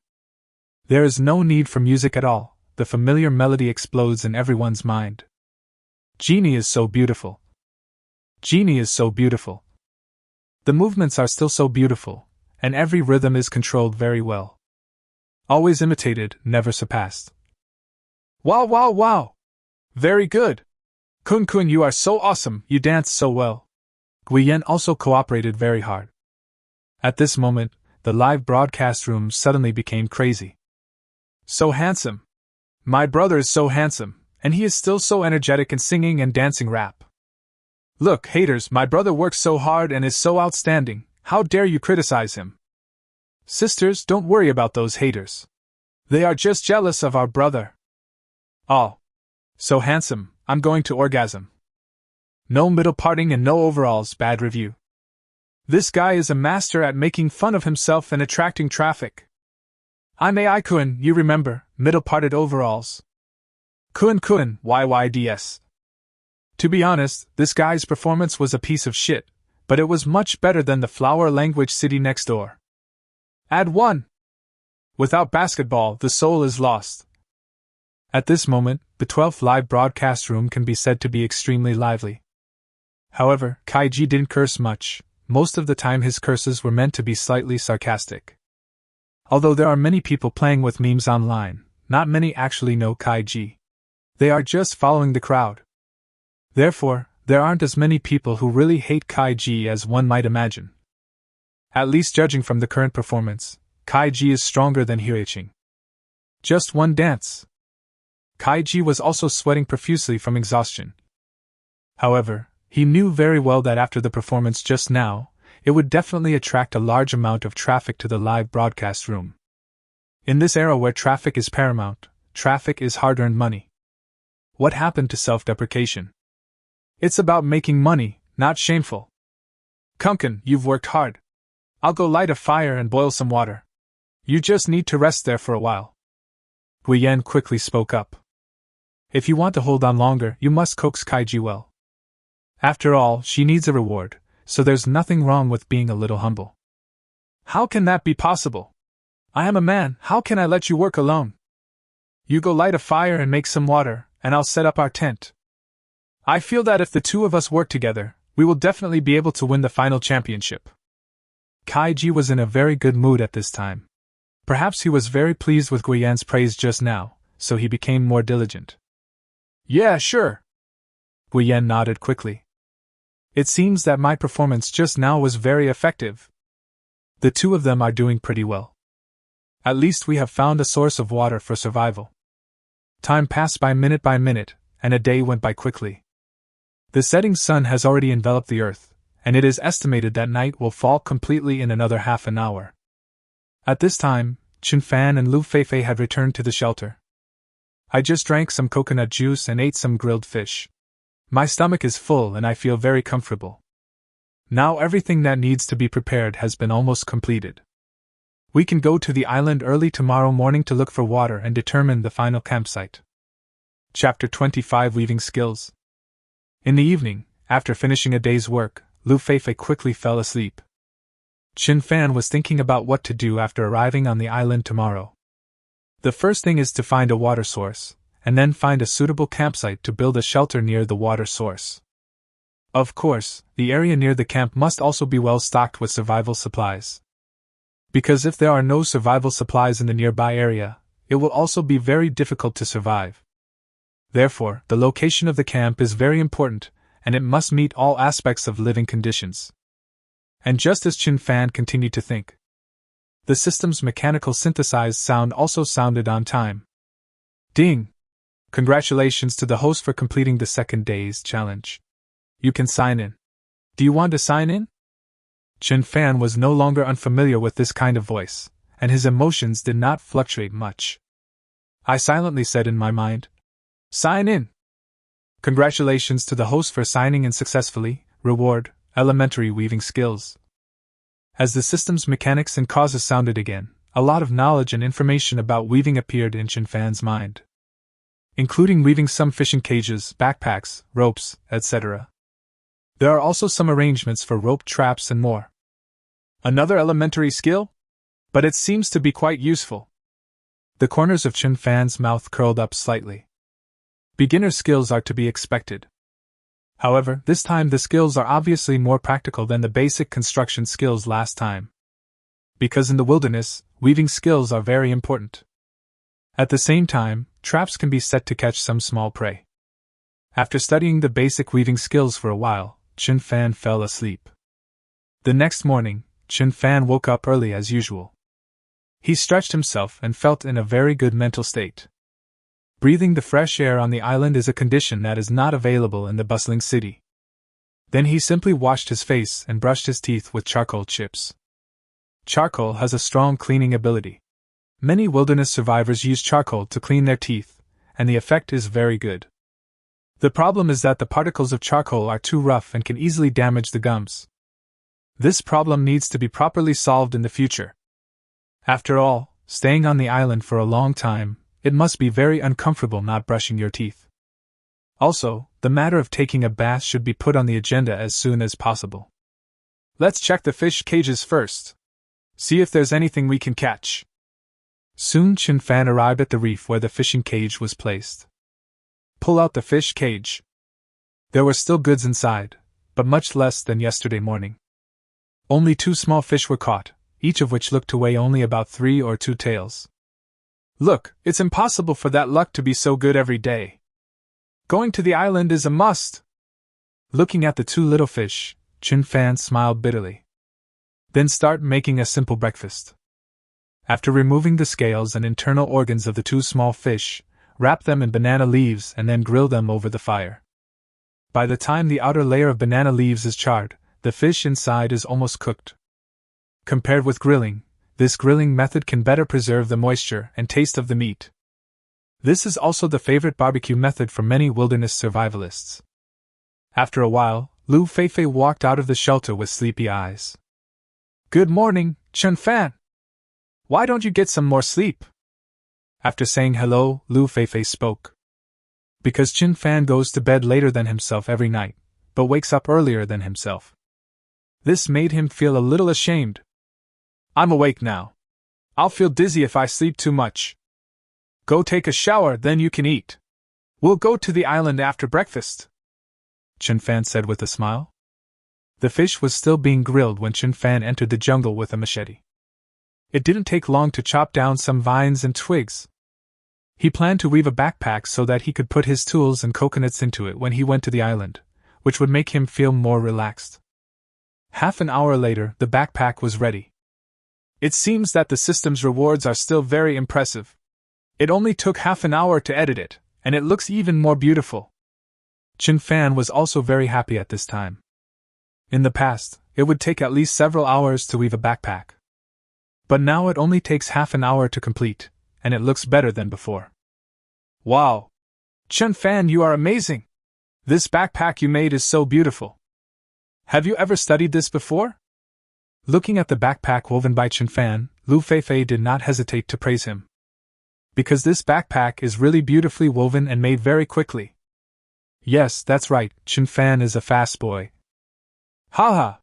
There is no need for music at all, the familiar melody explodes in everyone's mind. Genie is so beautiful. Genie is so beautiful. The movements are still so beautiful, and every rhythm is controlled very well. Always imitated, never surpassed. Wow, wow, wow! Very good! Kun, you are so awesome, you dance so well. Guiyen also cooperated very hard. At this moment, the live broadcast room suddenly became crazy. So handsome! My brother is so handsome, and he is still so energetic in singing and dancing rap. Look, haters, my brother works so hard and is so outstanding, how dare you criticize him? Sisters, don't worry about those haters. They are just jealous of our brother. Oh. So handsome, I'm going to orgasm. No middle parting and no overalls, bad review. This guy is a master at making fun of himself and attracting traffic. I'm AI-kun, you remember, middle-parted overalls. Kun, YYDS. To be honest, this guy's performance was a piece of shit, but it was much better than the flower language city next door. Add 1. Without basketball, the soul is lost. At this moment, the 12th live broadcast room can be said to be extremely lively. However, Kaiji didn't curse much. Most of the time his curses were meant to be slightly sarcastic. Although there are many people playing with memes online, not many actually know Kaiji. They are just following the crowd. Therefore, there aren't as many people who really hate Kaiji as one might imagine. At least judging from the current performance, Kaiji is stronger than Huiqing. Just one dance. Kaiji was also sweating profusely from exhaustion. However, he knew very well that after the performance just now, it would definitely attract a large amount of traffic to the live broadcast room. In this era where traffic is paramount, traffic is hard-earned money. What happened to self-deprecation? It's about making money, not shameful. Kunkin, you've worked hard. I'll go light a fire and boil some water. You just need to rest there for a while. Guiyan quickly spoke up. If you want to hold on longer, you must coax Kaiji well. After all, she needs a reward, so there's nothing wrong with being a little humble. How can that be possible? I am a man, how can I let you work alone? You go light a fire and make some water, and I'll set up our tent. I feel that if the two of us work together, we will definitely be able to win the final championship. Kaiji was in a very good mood at this time. Perhaps he was very pleased with Guiyan's praise just now, so he became more diligent. Yeah, sure. Guiyan nodded quickly. It seems that my performance just now was very effective. The two of them are doing pretty well. At least we have found a source of water for survival. Time passed by minute, and a day went by quickly. The setting sun has already enveloped the earth, and it is estimated that night will fall completely in another half an hour. At this time, Chinfan and Lu Feifei had returned to the shelter. I just drank some coconut juice and ate some grilled fish. My stomach is full and I feel very comfortable. Now everything that needs to be prepared has been almost completed. We can go to the island early tomorrow morning to look for water and determine the final campsite. Chapter 25 Weaving Skills. In the evening, after finishing a day's work, Lu Feifei quickly fell asleep. Chinfan was thinking about what to do after arriving on the island tomorrow. The first thing is to find a water source, and then find a suitable campsite to build a shelter near the water source. Of course, the area near the camp must also be well stocked with survival supplies. Because if there are no survival supplies in the nearby area, it will also be very difficult to survive. Therefore, the location of the camp is very important, and it must meet all aspects of living conditions. And just as Chinfan continued to think, the system's mechanical synthesized sound also sounded on time. Ding! Congratulations to the host for completing the second day's challenge. You can sign in. Do you want to sign in? Chinfan was no longer unfamiliar with this kind of voice, and his emotions did not fluctuate much. I silently said in my mind, sign in! Congratulations to the host for signing in successfully. Reward, elementary weaving skills. As the system's mechanics and causes sounded again, a lot of knowledge and information about weaving appeared in Chinfan's mind, including weaving some fishing cages, backpacks, ropes, etc. There are also some arrangements for rope traps and more. Another elementary skill? But it seems to be quite useful. The corners of Chinfan's mouth curled up slightly. Beginner skills are to be expected. However, this time the skills are obviously more practical than the basic construction skills last time. Because in the wilderness, weaving skills are very important. At the same time, traps can be set to catch some small prey. After studying the basic weaving skills for a while, Chinfan fell asleep. The next morning, Chinfan woke up early as usual. He stretched himself and felt in a very good mental state. Breathing the fresh air on the island is a condition that is not available in the bustling city. Then he simply washed his face and brushed his teeth with charcoal chips. Charcoal has a strong cleaning ability. Many wilderness survivors use charcoal to clean their teeth, and the effect is very good. The problem is that the particles of charcoal are too rough and can easily damage the gums. This problem needs to be properly solved in the future. After all, staying on the island for a long time, it must be very uncomfortable not brushing your teeth. Also, the matter of taking a bath should be put on the agenda as soon as possible. Let's check the fish cages first. See if there's anything we can catch. Soon Chinfan arrived at the reef where the fishing cage was placed. Pull out the fish cage. There were still goods inside, but much less than yesterday morning. Only 2 small fish were caught, each of which looked to weigh only about 3 or 2 taels. Look, it's impossible for that luck to be so good every day. Going to the island is a must. Looking at the 2 little fish, Chinfan smiled bitterly. Then start making a simple breakfast. After removing the scales and internal organs of the 2 small fish, wrap them in banana leaves and then grill them over the fire. By the time the outer layer of banana leaves is charred, the fish inside is almost cooked. Compared with grilling, this grilling method can better preserve the moisture and taste of the meat. This is also the favorite barbecue method for many wilderness survivalists. After a while, Lu Feifei walked out of the shelter with sleepy eyes. Good morning, Chen Fan. Why don't you get some more sleep? After saying hello, Lu Feifei spoke. Because Chen Fan goes to bed later than himself every night, but wakes up earlier than himself. This made him feel a little ashamed. I'm awake now. I'll feel dizzy if I sleep too much. Go take a shower, then you can eat. We'll go to the island after breakfast, Chen Fan said with a smile. The fish was still being grilled when Chen Fan entered the jungle with a machete. It didn't take long to chop down some vines and twigs. He planned to weave a backpack so that he could put his tools and coconuts into it when he went to the island, which would make him feel more relaxed. Half an hour later, the backpack was ready. It seems that the system's rewards are still very impressive. It only took half an hour to edit it, and it looks even more beautiful. Chen Fan was also very happy at this time. In the past, it would take at least several hours to weave a backpack. But now it only takes half an hour to complete, and it looks better than before. Wow! Chen Fan, you are amazing! This backpack you made is so beautiful. Have you ever studied this before? Looking at the backpack woven by Chen Fan, Lu Feifei did not hesitate to praise him. Because this backpack is really beautifully woven and made very quickly. Yes, that's right, Chen Fan is a fast boy. Haha!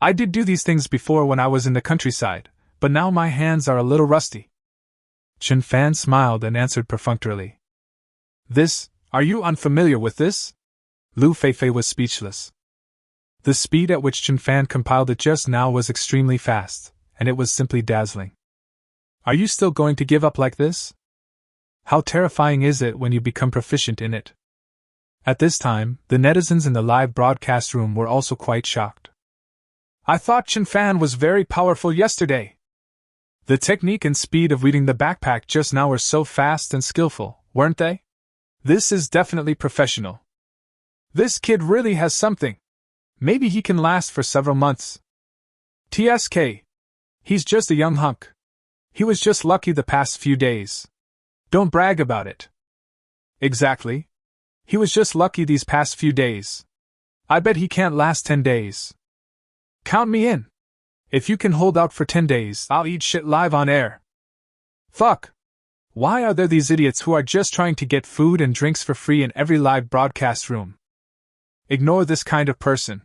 I did do these things before when I was in the countryside, but now my hands are a little rusty. Chen Fan smiled and answered perfunctorily. Are you unfamiliar with this? Lu Feifei was speechless. The speed at which Chen Fan compiled it just now was extremely fast, and it was simply dazzling. Are you still going to give up like this? How terrifying is it when you become proficient in it? At this time, the netizens in the live broadcast room were also quite shocked. I thought Chen Fan was very powerful yesterday. The technique and speed of weaving the backpack just now were so fast and skillful, weren't they? This is definitely professional. This kid really has something. Maybe he can last for several months. TSK. He's just a young hunk. He was just lucky the past few days. Don't brag about it. Exactly. He was just lucky these past few days. I bet he can't last 10 days. Count me in. If you can hold out for 10 days, I'll eat shit live on air. Fuck. Why are there these idiots who are just trying to get food and drinks for free in every live broadcast room? Ignore this kind of person.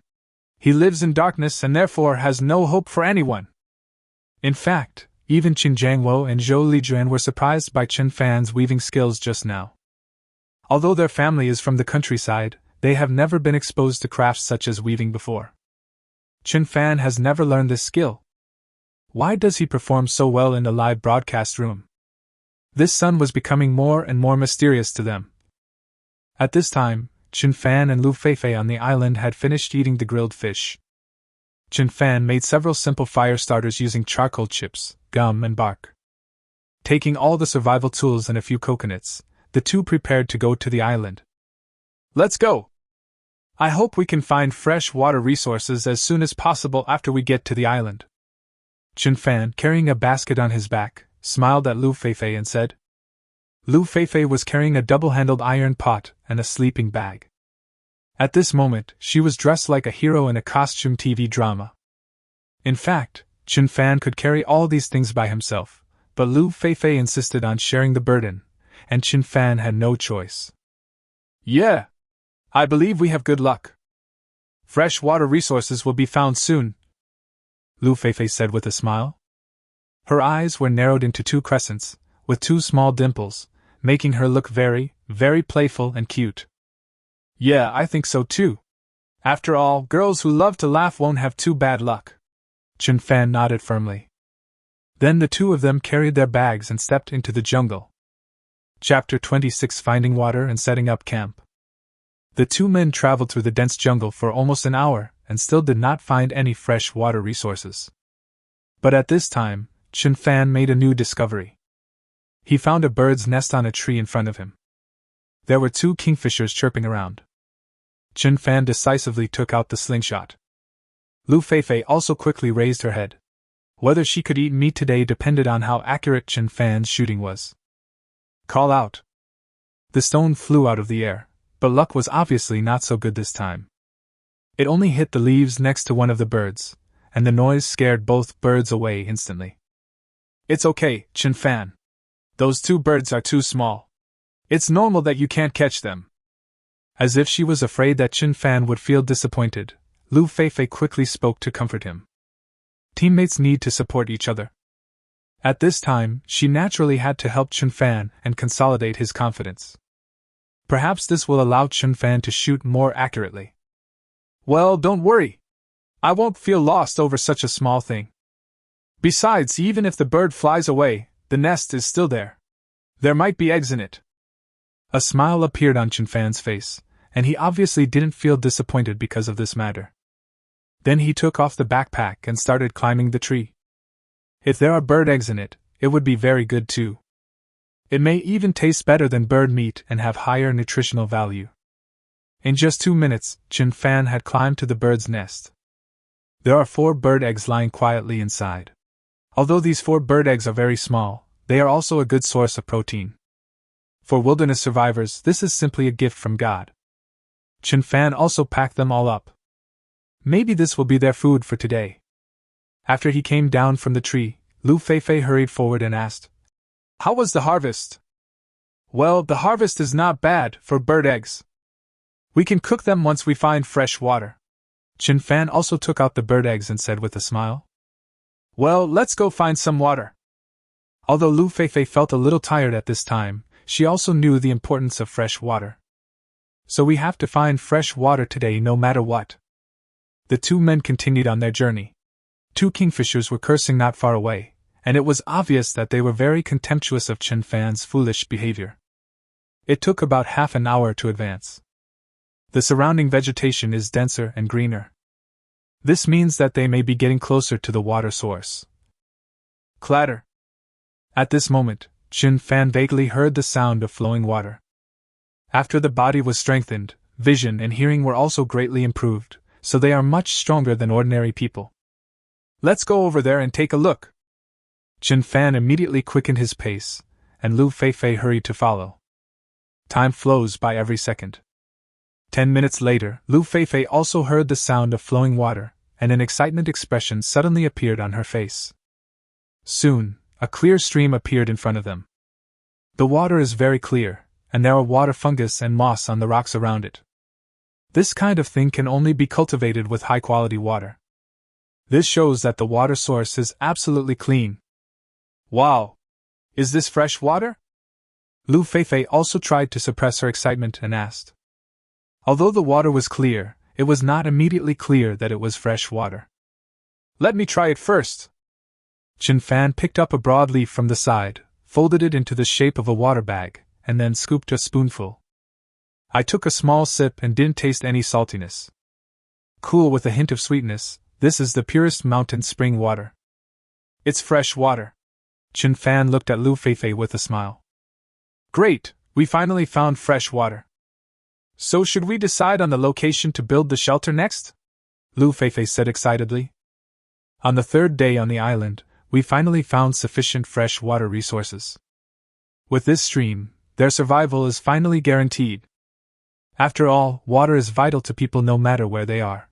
He lives in darkness and therefore has no hope for anyone. In fact, even Qin Jiangwo and Zhou Lijuan were surprised by Chen Fan's weaving skills just now. Although their family is from the countryside, they have never been exposed to crafts such as weaving before. Chen Fan has never learned this skill. Why does he perform so well in the live broadcast room? This sun was becoming more and more mysterious to them. At this time, Chen Fan and Lu Feifei on the island had finished eating the grilled fish. Chen Fan made several simple fire starters using charcoal chips, gum, and bark. Taking all the survival tools and a few coconuts, the two prepared to go to the island. Let's go! I hope we can find fresh water resources as soon as possible after we get to the island. Chen Fan, carrying a basket on his back, smiled at Lu Feifei and said. Lu Feifei was carrying a double-handled iron pot and a sleeping bag. At this moment, she was dressed like a hero in a costume TV drama. In fact, Chen Fan could carry all these things by himself, but Lu Feifei insisted on sharing the burden, and Chen Fan had no choice. Yeah! I believe we have good luck. Fresh water resources will be found soon, Lu Feifei said with a smile. Her eyes were narrowed into two crescents, with two small dimples, making her look very, very playful and cute. Yeah, I think so too. After all, girls who love to laugh won't have too bad luck. Chen Fan nodded firmly. Then the two of them carried their bags and stepped into the jungle. Chapter 26: Finding Water and Setting Up Camp. The two men traveled through the dense jungle for almost an hour and still did not find any fresh water resources. But at this time, Chen Fan made a new discovery. He found a bird's nest on a tree in front of him. There were two kingfishers chirping around. Chen Fan decisively took out the slingshot. Lu Feifei also quickly raised her head. Whether she could eat meat today depended on how accurate Chen Fan's shooting was. Call out! The stone flew out of the air, but luck was obviously not so good this time. It only hit the leaves next to one of the birds, and the noise scared both birds away instantly. It's okay, Chen Fan. Those two birds are too small. It's normal that you can't catch them. As if she was afraid that Chen Fan would feel disappointed, Lu Feifei quickly spoke to comfort him. Teammates need to support each other. At this time, she naturally had to help Chen Fan and consolidate his confidence. Perhaps this will allow Chen Fan to shoot more accurately. Well, don't worry. I won't feel lost over such a small thing. Besides, even if the bird flies away, the nest is still there. There might be eggs in it. A smile appeared on Chen Fan's face, and he obviously didn't feel disappointed because of this matter. Then he took off the backpack and started climbing the tree. If there are bird eggs in it, it would be very good too. It may even taste better than bird meat and have higher nutritional value. In just 2 minutes, Chen Fan had climbed to the bird's nest. There are 4 bird eggs lying quietly inside. Although these 4 bird eggs are very small, they are also a good source of protein. For wilderness survivors, this is simply a gift from God. Chen Fan also packed them all up. Maybe this will be their food for today. After he came down from the tree, Lu Feifei hurried forward and asked, "How was the harvest?" "Well, the harvest is not bad for bird eggs. We can cook them once we find fresh water." Chen Fan also took out the bird eggs and said with a smile, "Well, let's go find some water." Although Lu Feifei felt a little tired at this time, she also knew the importance of fresh water. So we have to find fresh water today no matter what. The 2 men continued on their journey. 2 kingfishers were cursing not far away, and it was obvious that they were very contemptuous of Chen Fan's foolish behavior. It took about half an hour to advance. The surrounding vegetation is denser and greener. This means that they may be getting closer to the water source. Clatter! At this moment, Chen Fan vaguely heard the sound of flowing water. After the body was strengthened, vision and hearing were also greatly improved, so they are much stronger than ordinary people. Let's go over there and take a look. Chen Fan immediately quickened his pace, and Lu Feifei hurried to follow. Time flows by every second. 10 minutes later, Lu Feifei also heard the sound of flowing water, and an excitement expression suddenly appeared on her face. Soon, a clear stream appeared in front of them. The water is very clear, and there are water fungus and moss on the rocks around it. This kind of thing can only be cultivated with high-quality water. This shows that the water source is absolutely clean. Wow! Is this fresh water? Lu Feifei also tried to suppress her excitement and asked. Although the water was clear, it was not immediately clear that it was fresh water. Let me try it first. Chen Fan picked up a broad leaf from the side, folded it into the shape of a water bag, and then scooped a spoonful. I took a small sip and didn't taste any saltiness. Cool with a hint of sweetness, this is the purest mountain spring water. It's fresh water. Chen Fan looked at Lu Feifei with a smile. Great, we finally found fresh water. So should we decide on the location to build the shelter next? Lu Feifei said excitedly. On the 3rd day on the island, we finally found sufficient fresh water resources. With this stream, their survival is finally guaranteed. After all, water is vital to people no matter where they are.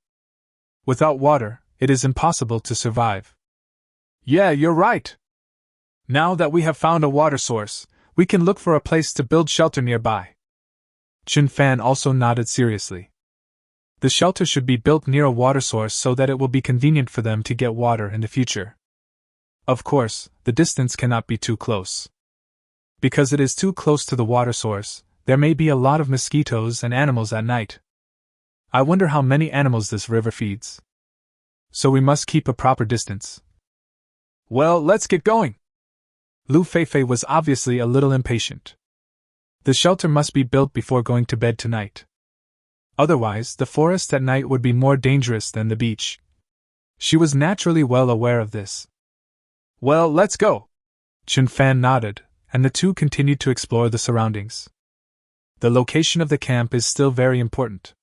Without water, it is impossible to survive. Yeah, you're right. Now that we have found a water source, we can look for a place to build shelter nearby. Chen Fan also nodded seriously. The shelter should be built near a water source so that it will be convenient for them to get water in the future. Of course, the distance cannot be too close. Because it is too close to the water source, there may be a lot of mosquitoes and animals at night. I wonder how many animals this river feeds. So we must keep a proper distance. Well, let's get going. Lu Feifei was obviously a little impatient. The shelter must be built before going to bed tonight. Otherwise, the forest at night would be more dangerous than the beach. She was naturally well aware of this. Well, let's go. Chen Fan nodded, and the two continued to explore the surroundings. The location of the camp is still very important.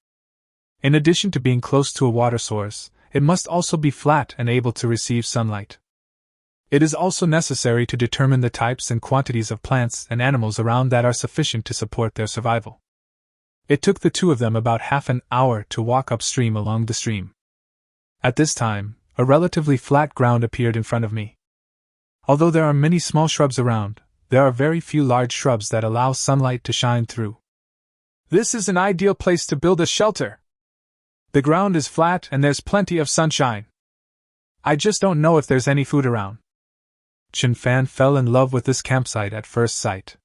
In addition to being close to a water source, it must also be flat and able to receive sunlight. It is also necessary to determine the types and quantities of plants and animals around that are sufficient to support their survival. It took the two of them about half an hour to walk upstream along the stream. At this time, a relatively flat ground appeared in front of me. Although there are many small shrubs around, there are very few large shrubs that allow sunlight to shine through. This is an ideal place to build a shelter. The ground is flat and there's plenty of sunshine. I just don't know if there's any food around. Chen Fan fell in love with this campsite at first sight.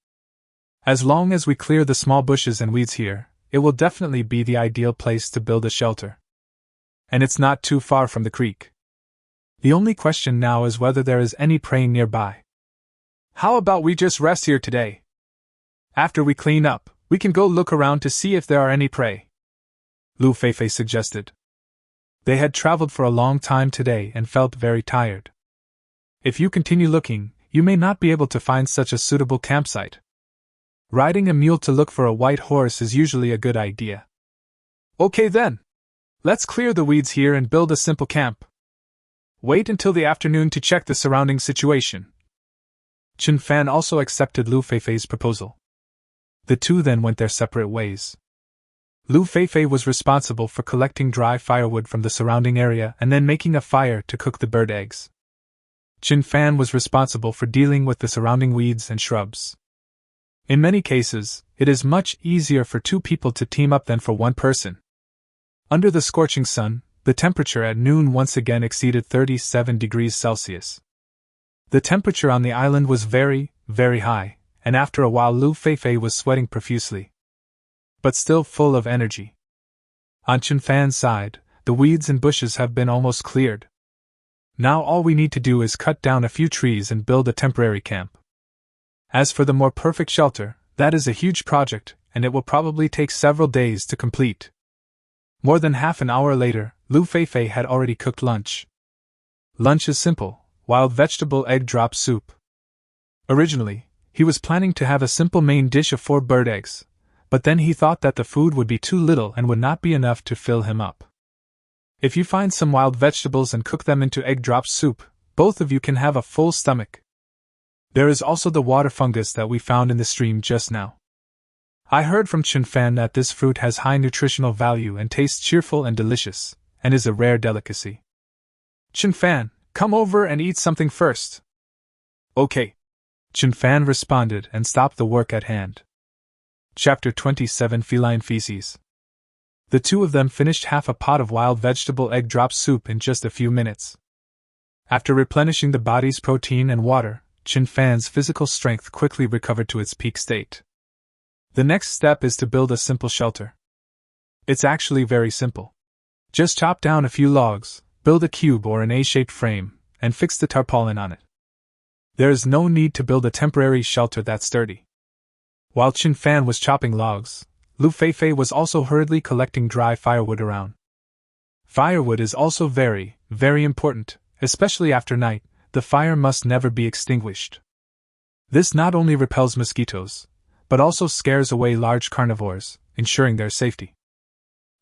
As long as we clear the small bushes and weeds here, it will definitely be the ideal place to build a shelter. And it's not too far from the creek. The only question now is whether there is any prey nearby. How about we just rest here today? After we clean up, we can go look around to see if there are any prey, Lu Feifei suggested. They had traveled for a long time today and felt very tired. If you continue looking, you may not be able to find such a suitable campsite. Riding a mule to look for a white horse is usually a good idea. Okay then. Let's clear the weeds here and build a simple camp. Wait until the afternoon to check the surrounding situation. Chen Fan also accepted Lu Feifei's proposal. The two then went their separate ways. Lu Feifei was responsible for collecting dry firewood from the surrounding area and then making a fire to cook the bird eggs. Chen Fan was responsible for dealing with the surrounding weeds and shrubs. In many cases, it is much easier for two people to team up than for one person. Under the scorching sun, the temperature at noon once again exceeded 37 degrees Celsius. The temperature on the island was very, very high, and after a while Lu Feifei was sweating profusely, but still full of energy. On Chen Fan's side, the weeds and bushes have been almost cleared. Now all we need to do is cut down a few trees and build a temporary camp. As for the more perfect shelter, that is a huge project, and it will probably take several days to complete. More than half an hour later, Lu Feifei had already cooked lunch. Lunch is simple: wild vegetable egg drop soup. Originally, he was planning to have a simple main dish of 4 bird eggs, but then he thought that the food would be too little and would not be enough to fill him up. If you find some wild vegetables and cook them into egg drop soup, both of you can have a full stomach. There is also the water fungus that we found in the stream just now. I heard from Chen Fan that this fruit has high nutritional value and tastes cheerful and delicious, and is a rare delicacy. Chen Fan, come over and eat something first. Okay. Chen Fan responded and stopped the work at hand. Chapter 27: Feline Feces. The two of them finished half a pot of wild vegetable egg drop soup in just a few minutes. After replenishing the body's protein and water, Chen Fan's physical strength quickly recovered to its peak state. The next step is to build a simple shelter. It's actually very simple. Just chop down a few logs, build a cube or an A-shaped frame, and fix the tarpaulin on it. There is no need to build a temporary shelter that's sturdy. While Chen Fan was chopping logs, Lu Feifei was also hurriedly collecting dry firewood around. Firewood is also very, very important, especially after night. The fire must never be extinguished. This not only repels mosquitoes, but also scares away large carnivores, ensuring their safety.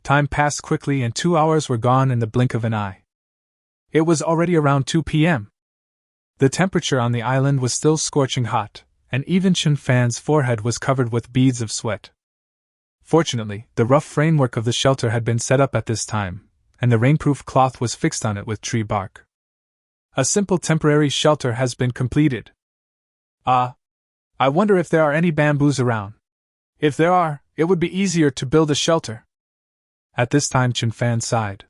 Time passed quickly and 2 hours were gone in the blink of an eye. It was already around 2 p.m. The temperature on the island was still scorching hot, and even Chen Fan's forehead was covered with beads of sweat. Fortunately, the rough framework of the shelter had been set up at this time, and the rainproof cloth was fixed on it with tree bark. A simple temporary shelter has been completed. I wonder if there are any bamboos around. If there are, it would be easier to build a shelter. At this time Chen Fan sighed.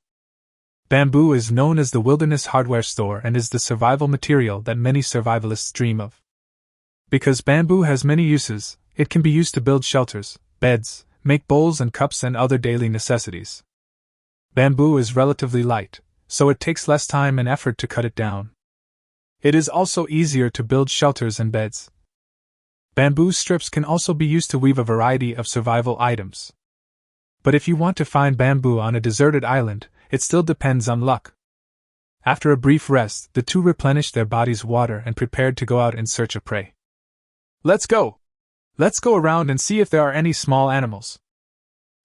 Bamboo is known as the wilderness hardware store and is the survival material that many survivalists dream of. Because bamboo has many uses, it can be used to build shelters, beds, make bowls and cups and other daily necessities. Bamboo is relatively light, so it takes less time and effort to cut it down. It is also easier to build shelters and beds. Bamboo strips can also be used to weave a variety of survival items. But if you want to find bamboo on a deserted island, it still depends on luck. After a brief rest, the two replenished their bodies' water and prepared to go out in search of prey. Let's go! Let's go around and see if there are any small animals.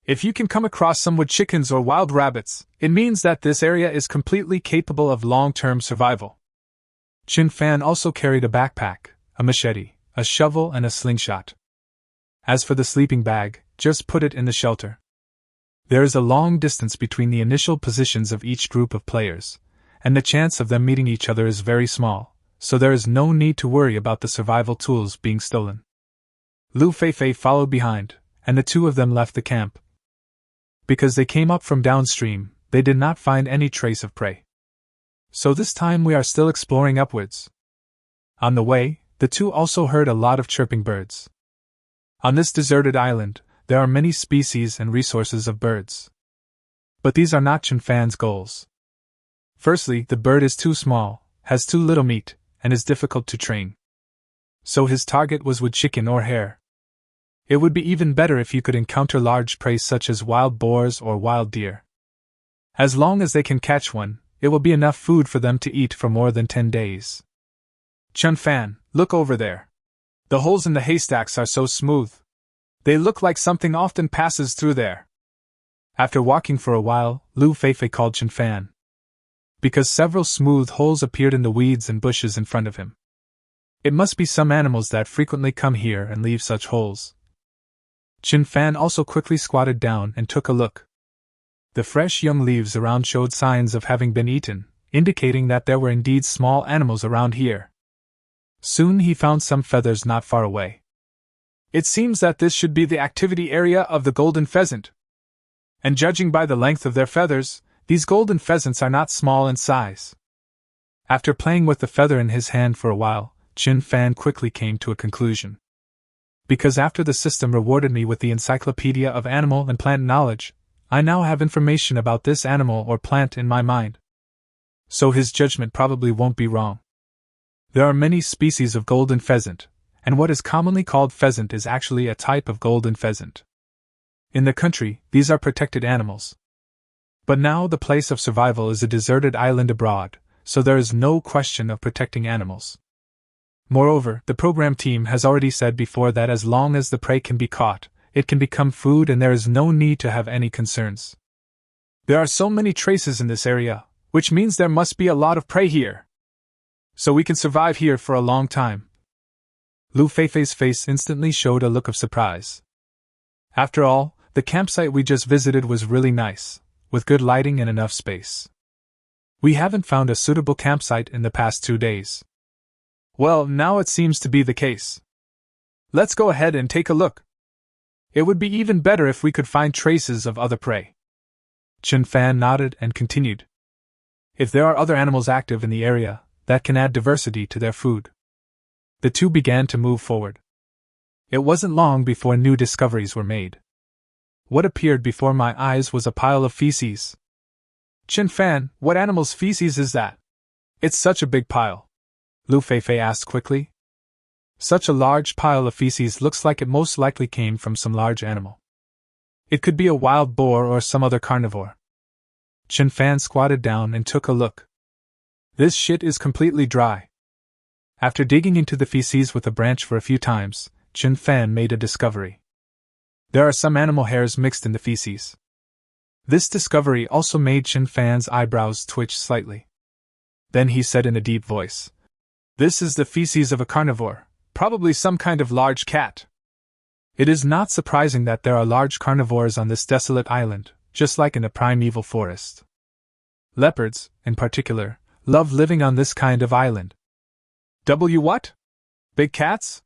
If you can come across some wood chickens or wild rabbits, it means that this area is completely capable of long-term survival. Chen Fan also carried a backpack, a machete, a shovel and a slingshot. As for the sleeping bag, just put it in the shelter. There is a long distance between the initial positions of each group of players, and the chance of them meeting each other is very small, so there is no need to worry about the survival tools being stolen. Lu Feifei followed behind, and the two of them left the camp. Because they came up from downstream, they did not find any trace of prey. So this time we are still exploring upwards. On the way, the two also heard a lot of chirping birds. On this deserted island, there are many species and resources of birds. But these are not Chen Fan's goals. Firstly, the bird is too small, has too little meat, and is difficult to train. So his target was wood chicken or hare. It would be even better if you could encounter large prey such as wild boars or wild deer. As long as they can catch one, it will be enough food for them to eat for more than 10 days. Chen Fan, look over there. The holes in the haystacks are so smooth. They look like something often passes through there. After walking for a while, Lu Feifei called Chen Fan. Because several smooth holes appeared in the weeds and bushes in front of him. It must be some animals that frequently come here and leave such holes. Chen Fan also quickly squatted down and took a look. The fresh young leaves around showed signs of having been eaten, indicating that there were indeed small animals around here. Soon he found some feathers not far away. It seems that this should be the activity area of the golden pheasant. And judging by the length of their feathers, these golden pheasants are not small in size. After playing with the feather in his hand for a while, Chen Fan quickly came to a conclusion. Because after the system rewarded me with the Encyclopedia of Animal and Plant Knowledge, I now have information about this animal or plant in my mind. So his judgment probably won't be wrong. There are many species of golden pheasant, and what is commonly called pheasant is actually a type of golden pheasant. In the country, these are protected animals. But now the place of survival is a deserted island abroad, so there is no question of protecting animals. Moreover, the program team has already said before that as long as the prey can be caught, it can become food and there is no need to have any concerns. There are so many traces in this area, which means there must be a lot of prey here. So we can survive here for a long time. Lu Feifei's face instantly showed a look of surprise. After all, the campsite we just visited was really nice, with good lighting and enough space. We haven't found a suitable campsite in the past 2 days. Well, now it seems to be the case. Let's go ahead and take a look. It would be even better if we could find traces of other prey. Chen Fan nodded and continued. If there are other animals active in the area, that can add diversity to their food. The two began to move forward. It wasn't long before new discoveries were made. What appeared before my eyes was a pile of feces. Chen Fan, what animal's feces is that? It's such a big pile. Lu Feifei asked quickly. Such a large pile of feces looks like it most likely came from some large animal. It could be a wild boar or some other carnivore. Chen Fan squatted down and took a look. This shit is completely dry. After digging into the feces with a branch for a few times, Chen Fan made a discovery. There are some animal hairs mixed in the feces. This discovery also made Chen Fan's eyebrows twitch slightly. Then he said in a deep voice, "This is the feces of a carnivore, probably some kind of large cat." It is not surprising that there are large carnivores on this desolate island, just like in a primeval forest. Leopards, in particular, love living on this kind of island. What? Big cats?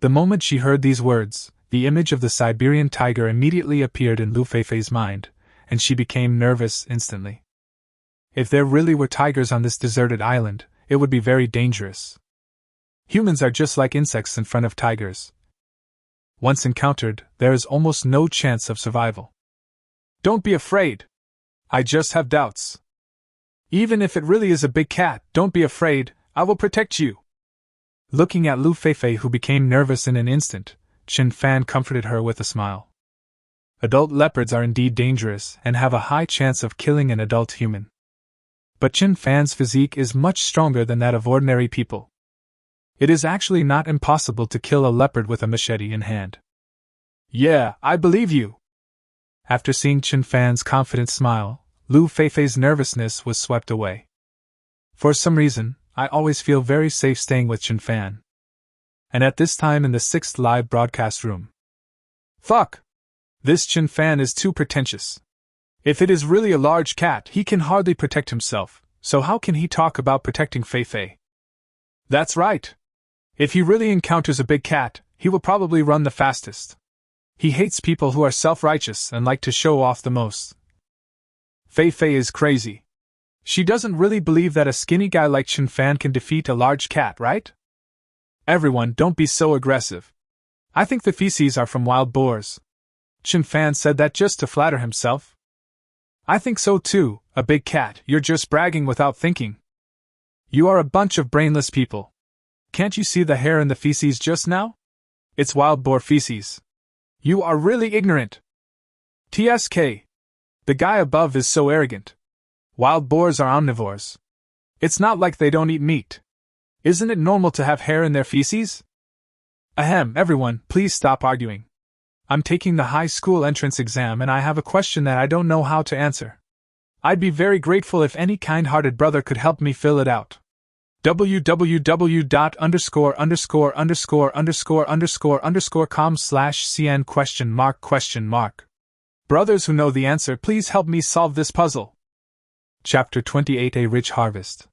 The moment she heard these words, the image of the Siberian tiger immediately appeared in Lu Feifei's mind, and she became nervous instantly. If there really were tigers on this deserted island, it would be very dangerous. Humans are just like insects in front of tigers. Once encountered, there is almost no chance of survival. Don't be afraid. I just have doubts. Even if it really is a big cat, don't be afraid, I will protect you. Looking at Lu Feifei, who became nervous in an instant, Chen Fan comforted her with a smile. Adult leopards are indeed dangerous and have a high chance of killing an adult human. But Chen Fan's physique is much stronger than that of ordinary people. It is actually not impossible to kill a leopard with a machete in hand. Yeah, I believe you. After seeing Chen Fan's confident smile, Lu Feifei's nervousness was swept away. For some reason, I always feel very safe staying with Chen Fan. And at this time in the 6th live broadcast room, Fuck! This Chen Fan is too pretentious. If it is really a large cat, he can hardly protect himself, so how can he talk about protecting Fei Fei? That's right. If he really encounters a big cat, he will probably run the fastest. He hates people who are self-righteous and like to show off the most. Fei Fei is crazy. She doesn't really believe that a skinny guy like Chen Fan can defeat a large cat, right? Everyone, don't be so aggressive. I think the feces are from wild boars. Chen Fan said that just to flatter himself. I think so too, a big cat, you're just bragging without thinking. You are a bunch of brainless people. Can't you see the hair in the feces just now? It's wild boar feces. You are really ignorant. TSK. The guy above is so arrogant. Wild boars are omnivores. It's not like they don't eat meat. Isn't it normal to have hair in their feces? Ahem, everyone, please stop arguing. I'm taking the high school entrance exam and I have a question that I don't know how to answer. I'd be very grateful if any kind-hearted brother could help me fill it out. www._______com/cn ? Brothers who know the answer, please help me solve this puzzle. Chapter 28: A Rich Harvest.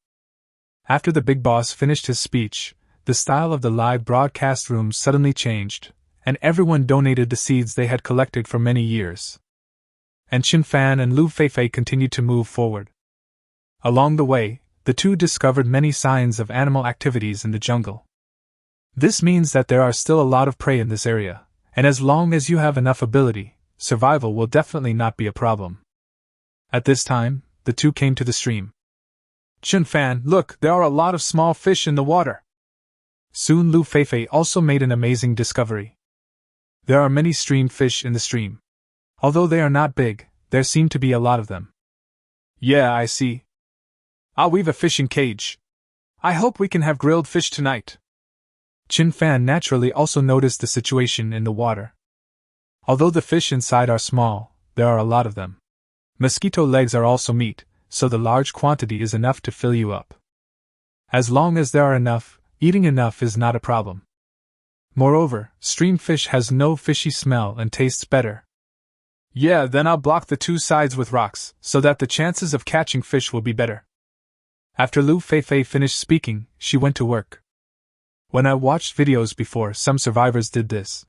After the big boss finished his speech, the style of the live broadcast room suddenly changed, and everyone donated the seeds they had collected for many years. And Chen Fan and Lu Feifei continued to move forward. Along the way, the two discovered many signs of animal activities in the jungle. This means that there are still a lot of prey in this area, and as long as you have enough ability, survival will definitely not be a problem. At this time, the two came to the stream. Chen Fan, look, there are a lot of small fish in the water. Soon Lu Feifei also made an amazing discovery. There are many stream fish in the stream. Although they are not big, there seem to be a lot of them. Yeah, I see. I'll weave a fishing cage. I hope we can have grilled fish tonight. Chen Fan naturally also noticed the situation in the water. Although the fish inside are small, there are a lot of them. Mosquito legs are also meat, so the large quantity is enough to fill you up. As long as there are enough, eating enough is not a problem. Moreover, stream fish has no fishy smell and tastes better. Yeah, then I'll block the two sides with rocks, so that the chances of catching fish will be better. After Lu Feifei finished speaking, she went to work. When I watched videos before, some survivors did this.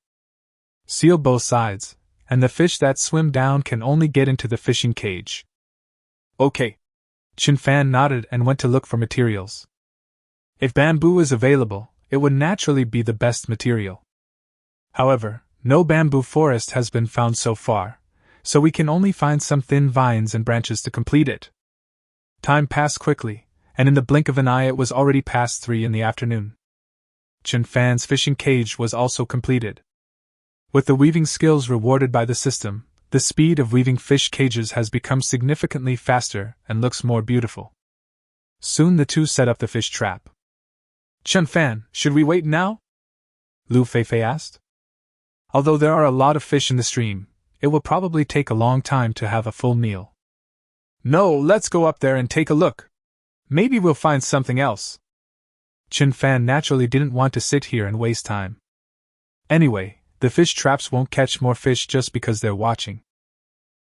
Seal both sides, and the fish that swim down can only get into the fishing cage. Okay. Chen Fan nodded and went to look for materials. If bamboo is available, it would naturally be the best material. However, no bamboo forest has been found so far, so we can only find some thin vines and branches to complete it. Time passed quickly, and in the blink of an eye it was already past 3 in the afternoon. Chen Fan's fishing cage was also completed. With the weaving skills rewarded by the system, the speed of weaving fish cages has become significantly faster and looks more beautiful. Soon the two set up the fish trap. Chen Fan, should we wait now? Lu Feifei asked. Although there are a lot of fish in the stream, it will probably take a long time to have a full meal. No, let's go up there and take a look. Maybe we'll find something else. Chen Fan naturally didn't want to sit here and waste time. Anyway, the fish traps won't catch more fish just because they're watching.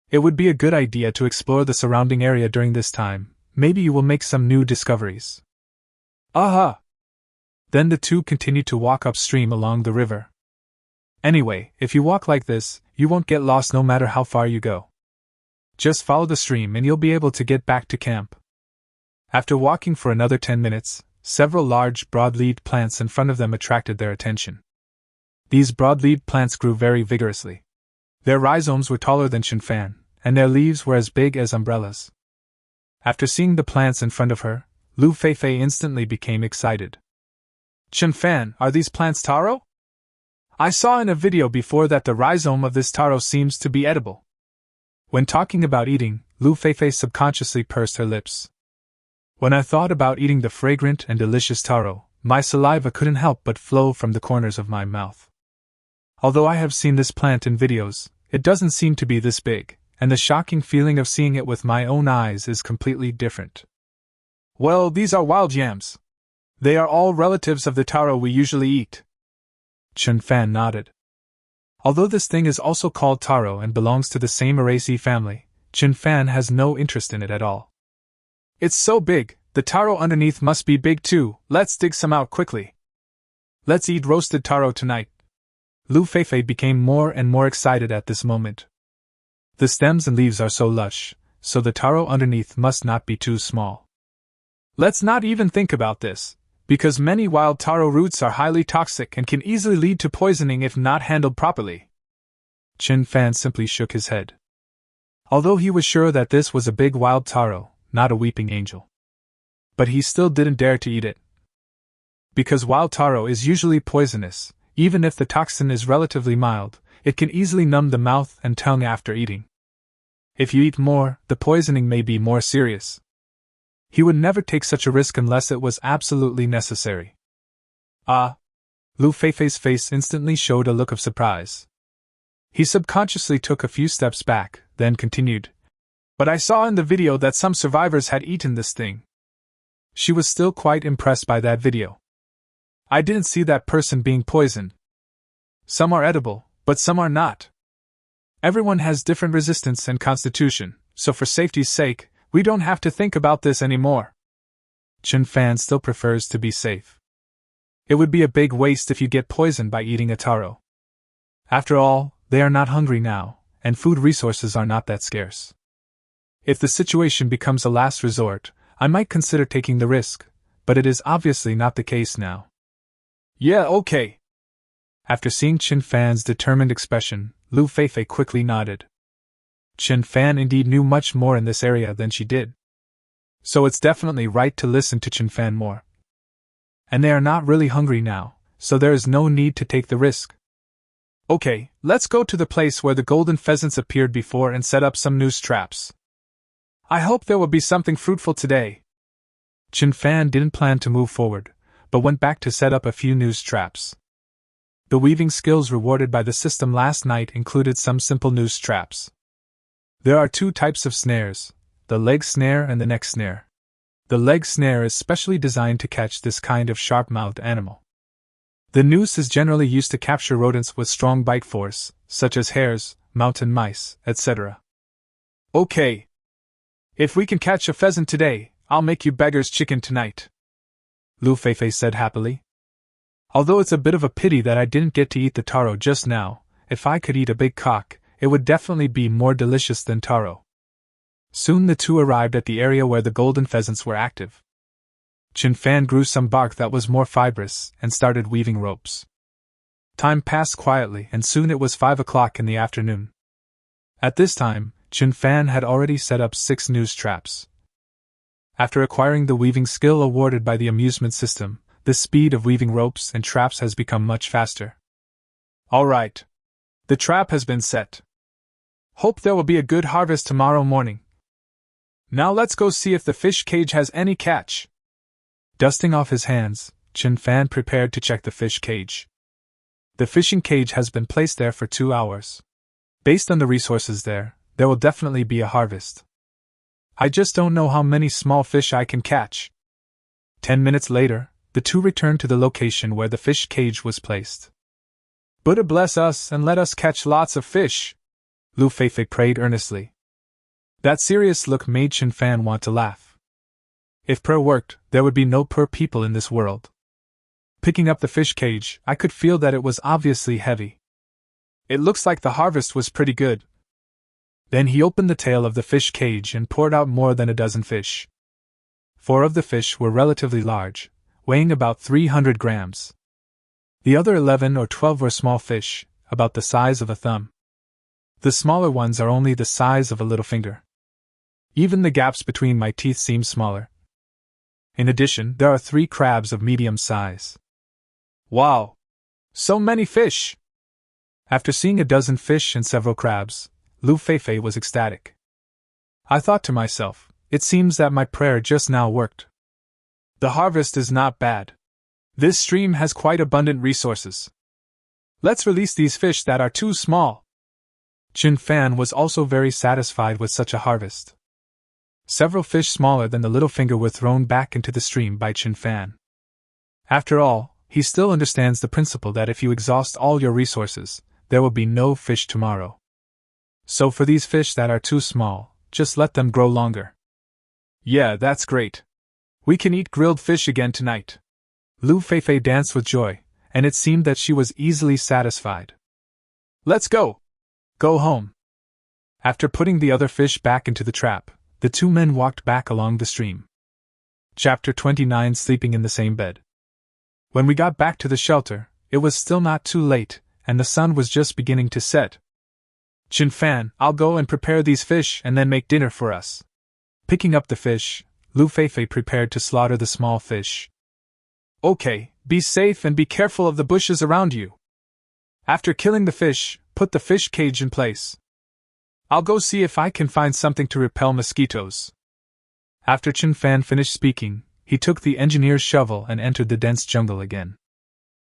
It would be a good idea to explore the surrounding area during this time. Maybe you will make some new discoveries. Aha! Then the two continued to walk upstream along the river. Anyway, if you walk like this, you won't get lost no matter how far you go. Just follow the stream and you'll be able to get back to camp. After walking for another 10 minutes, several large broad-leaved plants in front of them attracted their attention. These broad-leaved plants grew very vigorously. Their rhizomes were taller than Chen Fan, and their leaves were as big as umbrellas. After seeing the plants in front of her, Lu Feifei instantly became excited. Chen Fan, are these plants taro? I saw in a video before that the rhizome of this taro seems to be edible. When talking about eating, Lu Feifei subconsciously pursed her lips. When I thought about eating the fragrant and delicious taro, my saliva couldn't help but flow from the corners of my mouth. Although I have seen this plant in videos, it doesn't seem to be this big, and the shocking feeling of seeing it with my own eyes is completely different. Well, these are wild yams. They are all relatives of the taro we usually eat. Chen Fan nodded. Although this thing is also called taro and belongs to the same Araceae family, Chin Fan has no interest in it at all. It's so big, the taro underneath must be big too, let's dig some out quickly. Let's eat roasted taro tonight. Lu Feifei became more and more excited at this moment. The stems and leaves are so lush, so the taro underneath must not be too small. Let's not even think about this, because many wild taro roots are highly toxic and can easily lead to poisoning if not handled properly. Chin Fan simply shook his head. Although he was sure that this was a big wild taro, not a weeping angel. But he still didn't dare to eat it. Because wild taro is usually poisonous, even if the toxin is relatively mild, it can easily numb the mouth and tongue after eating. If you eat more, the poisoning may be more serious. He would never take such a risk unless it was absolutely necessary. Ah! Lu Feifei's face instantly showed a look of surprise. He subconsciously took a few steps back, then continued. But I saw in the video that some survivors had eaten this thing. She was still quite impressed by that video. I didn't see that person being poisoned. Some are edible, but some are not. Everyone has different resistance and constitution, so for safety's sake, we don't have to think about this anymore. Chin Fan still prefers to be safe. It would be a big waste if you get poisoned by eating a taro. After all, they are not hungry now, and food resources are not that scarce. If the situation becomes a last resort, I might consider taking the risk, but it is obviously not the case now. Yeah, okay. After seeing Chin Fan's determined expression, Lu Feifei quickly nodded. Chin Fan indeed knew much more in this area than she did. So it's definitely right to listen to Chin Fan more. And they are not really hungry now, so there is no need to take the risk. Okay, let's go to the place where the golden pheasants appeared before and set up some noose traps. I hope there will be something fruitful today. Chin Fan didn't plan to move forward, but went back to set up a few noose traps. The weaving skills rewarded by the system last night included some simple noose traps. There are two types of snares, the leg snare and the neck snare. The leg snare is specially designed to catch this kind of sharp-mouthed animal. The noose is generally used to capture rodents with strong bite force, such as hares, mountain mice, etc. Okay. If we can catch a pheasant today, I'll make you beggars chicken tonight. Lu Feifei said happily. Although it's a bit of a pity that I didn't get to eat the taro just now, if I could eat a big cock, it would definitely be more delicious than taro. Soon the two arrived at the area where the golden pheasants were active. Chin Fan grew some bark that was more fibrous and started weaving ropes. Time passed quietly and soon it was 5 o'clock in the afternoon. At this time, Chin Fan had already set up 6 noose traps. After acquiring the weaving skill awarded by the amusement system, the speed of weaving ropes and traps has become much faster. Alright. The trap has been set. Hope there will be a good harvest tomorrow morning. Now let's go see if the fish cage has any catch. Dusting off his hands, Chin Fan prepared to check the fish cage. The fishing cage has been placed there for 2 hours. Based on the resources there will definitely be a harvest. I just don't know how many small fish I can catch. 10 minutes later, the two returned to the location where the fish cage was placed. Buddha bless us and let us catch lots of fish, Lu Feifei prayed earnestly. That serious look made Chin Fan want to laugh. If prayer worked, there would be no poor people in this world. Picking up the fish cage, I could feel that it was obviously heavy. It looks like the harvest was pretty good. Then he opened the tail of the fish cage and poured out more than a dozen fish. 4 of the fish were relatively large, weighing about 300 grams. The other 11 or 12 were small fish, about the size of a thumb. The smaller ones are only the size of a little finger. Even the gaps between my teeth seem smaller. In addition, there are 3 crabs of medium size. Wow! So many fish! After seeing a dozen fish and several crabs, Lu Feifei was ecstatic. I thought to myself, it seems that my prayer just now worked. The harvest is not bad. This stream has quite abundant resources. Let's release these fish that are too small. Chin Fan was also very satisfied with such a harvest. Several fish smaller than the little finger were thrown back into the stream by Chin Fan. After all, he still understands the principle that if you exhaust all your resources, there will be no fish tomorrow. So for these fish that are too small, just let them grow longer. Yeah, that's great. We can eat grilled fish again tonight. Lu Feifei danced with joy, and it seemed that she was easily satisfied. Let's go! Go home. After putting the other fish back into the trap, the two men walked back along the stream. Chapter 29: Sleeping in the Same Bed. When we got back to the shelter, it was still not too late, and the sun was just beginning to set. Chen Fan, I'll go and prepare these fish and then make dinner for us. Picking up the fish, Lu Feifei prepared to slaughter the small fish. Okay, be safe and be careful of the bushes around you. After killing the fish, put the fish cage in place. I'll go see if I can find something to repel mosquitoes. After Chen Fan finished speaking, he took the engineer's shovel and entered the dense jungle again.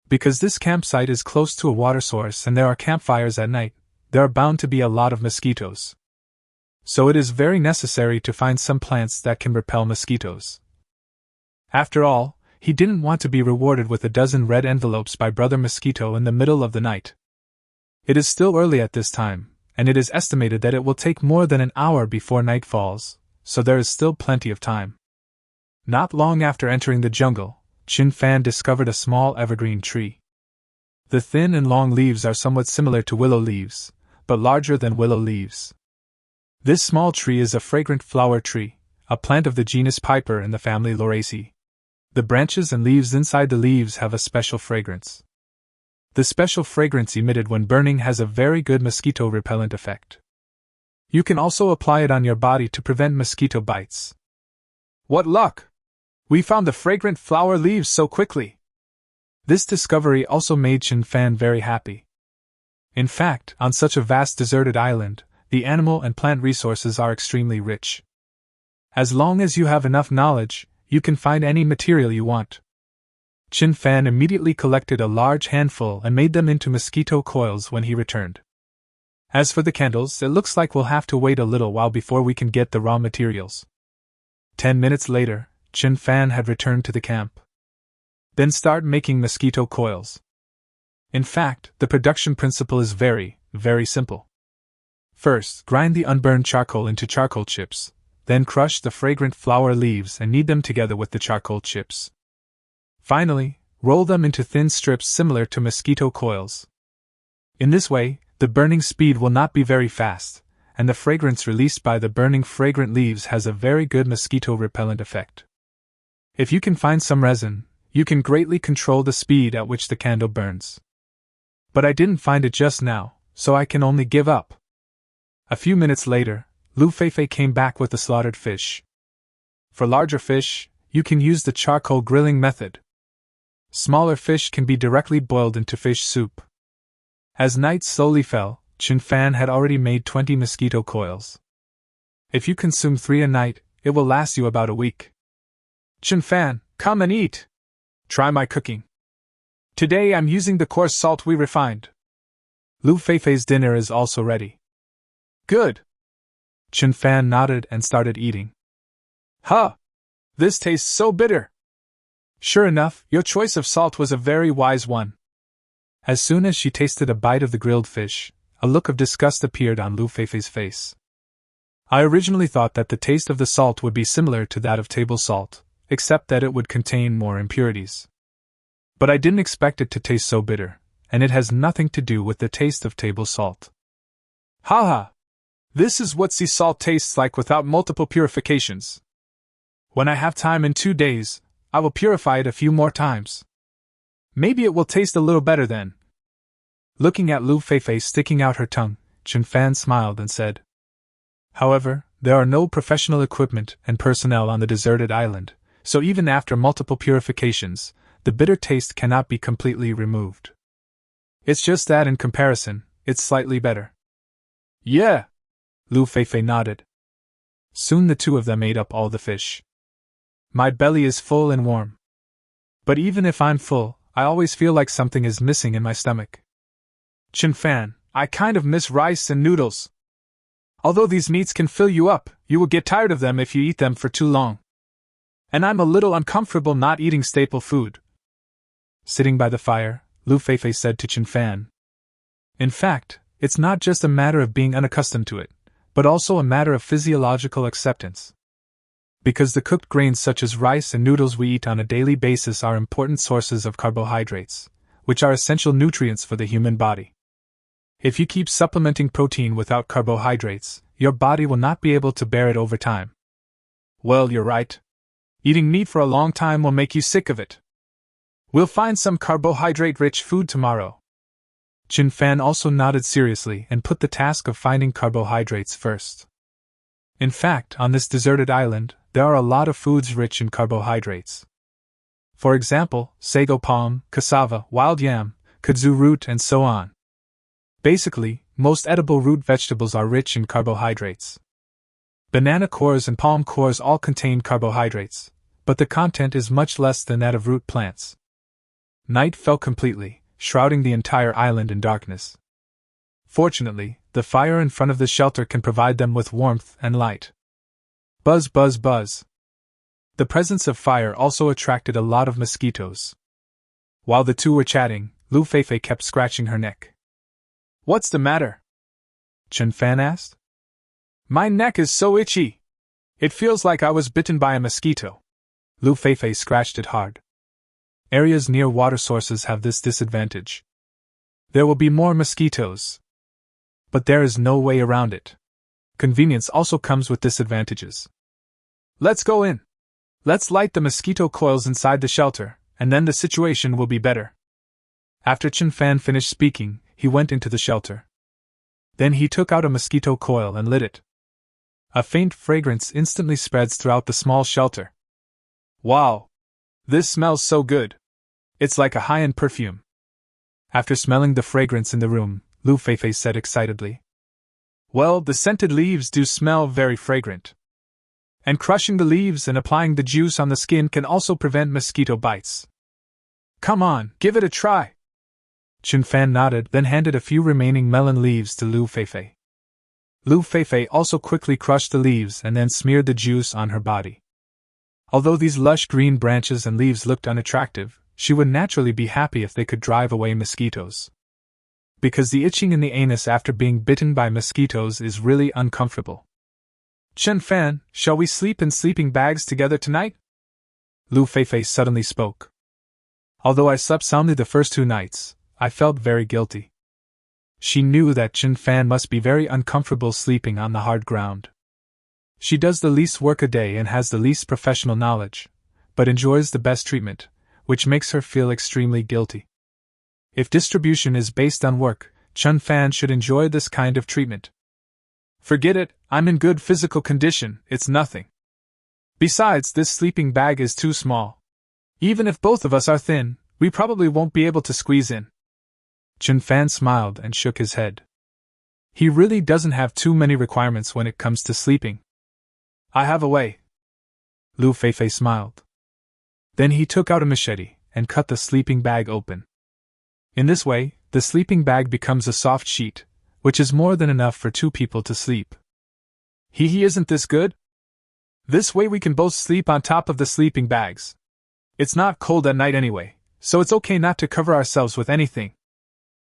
Because this campsite is close to a water source and there are campfires at night, there are bound to be a lot of mosquitoes. So it is very necessary to find some plants that can repel mosquitoes. After all, he didn't want to be rewarded with a dozen red envelopes by Brother Mosquito in the middle of the night. It is still early at this time, and it is estimated that it will take more than an hour before night falls, so there is still plenty of time. Not long after entering the jungle, Chen Fan discovered a small evergreen tree. The thin and long leaves are somewhat similar to willow leaves, but larger than willow leaves. This small tree is a fragrant flower tree, a plant of the genus Piper in the family Lauraceae. The branches and leaves inside the leaves have a special fragrance. The special fragrance emitted when burning has a very good mosquito repellent effect. You can also apply it on your body to prevent mosquito bites. What luck! We found the fragrant flower leaves so quickly! This discovery also made Chen Fan very happy. In fact, on such a vast deserted island, the animal and plant resources are extremely rich. As long as you have enough knowledge, you can find any material you want. Chen Fan immediately collected a large handful and made them into mosquito coils when he returned. As for the candles, it looks like we'll have to wait a little while before we can get the raw materials. 10 minutes later, Chen Fan had returned to the camp. Then start making mosquito coils. In fact, the production principle is very, very simple. First, grind the unburned charcoal into charcoal chips, then crush the fragrant flower leaves and knead them together with the charcoal chips. Finally, roll them into thin strips similar to mosquito coils. In this way, the burning speed will not be very fast, and the fragrance released by the burning fragrant leaves has a very good mosquito repellent effect. If you can find some resin, you can greatly control the speed at which the candle burns. But I didn't find it just now, so I can only give up. A few minutes later, Lu Feifei came back with the slaughtered fish. For larger fish, you can use the charcoal grilling method. Smaller fish can be directly boiled into fish soup. As night slowly fell, Chen Fan had already made 20 mosquito coils. If you consume 3 a night, it will last you about a week. Chen Fan, come and eat! Try my cooking. Today I'm using the coarse salt we refined. Lu Feifei's dinner is also ready. Good! Chen Fan nodded and started eating. Huh! This tastes so bitter! Sure enough, your choice of salt was a very wise one. As soon as she tasted a bite of the grilled fish, a look of disgust appeared on Lu Feifei's face. I originally thought that the taste of the salt would be similar to that of table salt, except that it would contain more impurities. But I didn't expect it to taste so bitter, and it has nothing to do with the taste of table salt. Haha! This is what sea salt tastes like without multiple purifications. When I have time in 2 days, I will purify it a few more times. Maybe it will taste a little better then. Looking at Lu Feifei sticking out her tongue, Chen Fan smiled and said, However, there are no professional equipment and personnel on the deserted island, so even after multiple purifications, the bitter taste cannot be completely removed. It's just that in comparison, it's slightly better. Yeah! Lu Feifei nodded. Soon the two of them ate up all the fish. My belly is full and warm. But even if I'm full, I always feel like something is missing in my stomach. Chen Fan, I kind of miss rice and noodles. Although these meats can fill you up, you will get tired of them if you eat them for too long. And I'm a little uncomfortable not eating staple food. Sitting by the fire, Lu Feifei said to Chen Fan, In fact, it's not just a matter of being unaccustomed to it, but also a matter of physiological acceptance. Because the cooked grains such as rice and noodles we eat on a daily basis are important sources of carbohydrates, which are essential nutrients for the human body. If you keep supplementing protein without carbohydrates, your body will not be able to bear it over time. Well, you're right. Eating meat for a long time will make you sick of it. We'll find some carbohydrate-rich food tomorrow. Chin Fan also nodded seriously and put the task of finding carbohydrates first. In fact, on this deserted island, there are a lot of foods rich in carbohydrates. For example, sago palm, cassava, wild yam, kudzu root, and so on. Basically, most edible root vegetables are rich in carbohydrates. Banana cores and palm cores all contain carbohydrates, but the content is much less than that of root plants. Night fell completely, shrouding the entire island in darkness. Fortunately, the fire in front of the shelter can provide them with warmth and light. Buzz, buzz, buzz. The presence of fire also attracted a lot of mosquitoes. While the two were chatting, Lu Feifei kept scratching her neck. What's the matter? Chen Fan asked. My neck is so itchy. It feels like I was bitten by a mosquito. Lu Feifei scratched it hard. Areas near water sources have this disadvantage. There will be more mosquitoes. But there is no way around it. Convenience also comes with disadvantages. Let's go in. Let's light the mosquito coils inside the shelter, and then the situation will be better. After Chen Fan finished speaking, he went into the shelter. Then he took out a mosquito coil and lit it. A faint fragrance instantly spreads throughout the small shelter. Wow! This smells so good. It's like a high-end perfume. After smelling the fragrance in the room, Lu Feifei said excitedly. Well, the scented leaves do smell very fragrant. And crushing the leaves and applying the juice on the skin can also prevent mosquito bites. Come on, give it a try. Chen Fan nodded, then handed a few remaining melon leaves to Lu Feifei. Lu Feifei also quickly crushed the leaves and then smeared the juice on her body. Although these lush green branches and leaves looked unattractive, she would naturally be happy if they could drive away mosquitoes. Because the itching in the anus after being bitten by mosquitoes is really uncomfortable. Chen Fan, shall we sleep in sleeping bags together tonight? Lu Feifei suddenly spoke. Although I slept soundly the first 2 nights, I felt very guilty. She knew that Chen Fan must be very uncomfortable sleeping on the hard ground. She does the least work a day and has the least professional knowledge, but enjoys the best treatment, which makes her feel extremely guilty. If distribution is based on work, Chen Fan should enjoy this kind of treatment. Forget it, I'm in good physical condition, it's nothing. Besides, this sleeping bag is too small. Even if both of us are thin, we probably won't be able to squeeze in. Chen Fan smiled and shook his head. He really doesn't have too many requirements when it comes to sleeping. I have a way. Lu Feifei smiled. Then he took out a machete and cut the sleeping bag open. In this way, the sleeping bag becomes a soft sheet, which is more than enough for 2 people to sleep. Isn't this good? This way we can both sleep on top of the sleeping bags. It's not cold at night anyway, so it's okay not to cover ourselves with anything.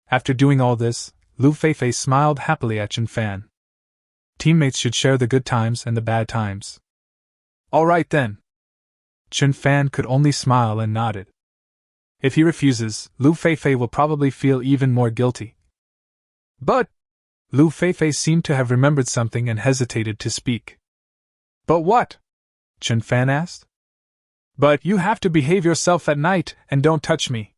After doing all this, Lu Feifei smiled happily at Chen Fan. Teammates should share the good times and the bad times. All right then. Chen Fan could only smile and nodded. If he refuses, Lu Feifei will probably feel even more guilty. But Lu Feifei seemed to have remembered something and hesitated to speak. But what? Chen Fan asked. But you have to behave yourself at night and don't touch me.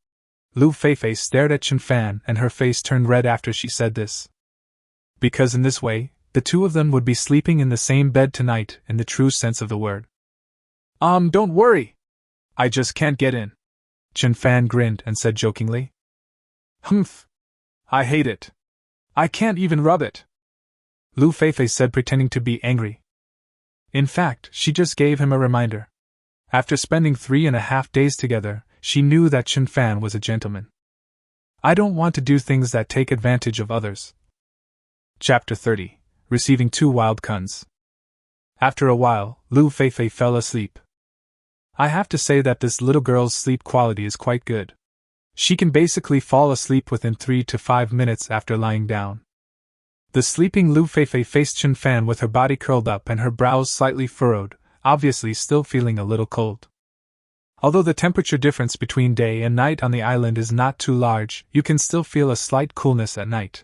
Lu Feifei stared at Chen Fan and her face turned red after she said this. Because in this way, the 2 of them would be sleeping in the same bed tonight in the true sense of the word. Don't worry. I just can't get in. Chen Fan grinned and said jokingly. Humph. I hate it. I can't even rub it. Lu Feifei said, pretending to be angry. In fact, she just gave him a reminder. After spending 3.5 days together, she knew that Chen Fan was a gentleman. I don't want to do things that take advantage of others. Chapter 30. Receiving 2 wild cuns. After a while, Lu Feifei fell asleep. I have to say that this little girl's sleep quality is quite good. She can basically fall asleep within 3 to 5 minutes after lying down. The sleeping Lu Feifei faced Chen Fan with her body curled up and her brows slightly furrowed, obviously still feeling a little cold. Although the temperature difference between day and night on the island is not too large, you can still feel a slight coolness at night.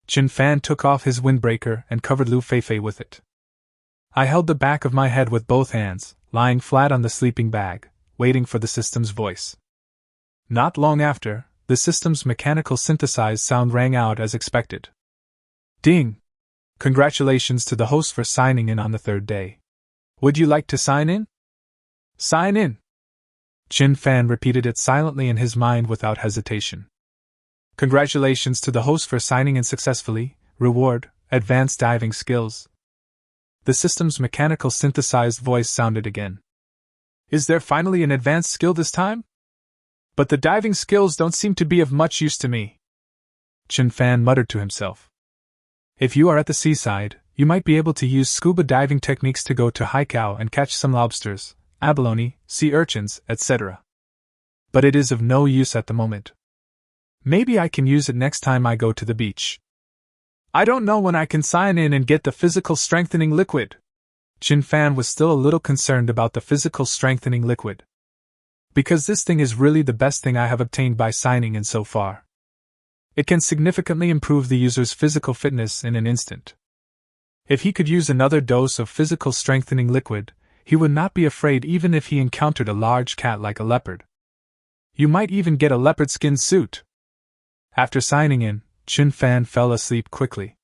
Chen Fan took off his windbreaker and covered Lu Feifei with it. I held the back of my head with both hands, lying flat on the sleeping bag, waiting for the system's voice. Not long after, the system's mechanical synthesized sound rang out as expected. Ding! Congratulations to the host for signing in on the third day. Would you like to sign in? Sign in! Chen Fan repeated it silently in his mind without hesitation. Congratulations to the host for signing in successfully. Reward, advanced diving skills. The system's mechanical synthesized voice sounded again. Is there finally an advanced skill this time? But the diving skills don't seem to be of much use to me. Chen Fan muttered to himself. If you are at the seaside, you might be able to use scuba diving techniques to go to Haikao and catch some lobsters, abalone, sea urchins, etc. But it is of no use at the moment. Maybe I can use it next time I go to the beach. I don't know when I can sign in and get the physical strengthening liquid. Chen Fan was still a little concerned about the physical strengthening liquid. Because this thing is really the best thing I have obtained by signing in so far. It can significantly improve the user's physical fitness in an instant. If he could use another dose of physical strengthening liquid, he would not be afraid even if he encountered a large cat like a leopard. You might even get a leopard skin suit. After signing in, Chen Fan fell asleep quickly.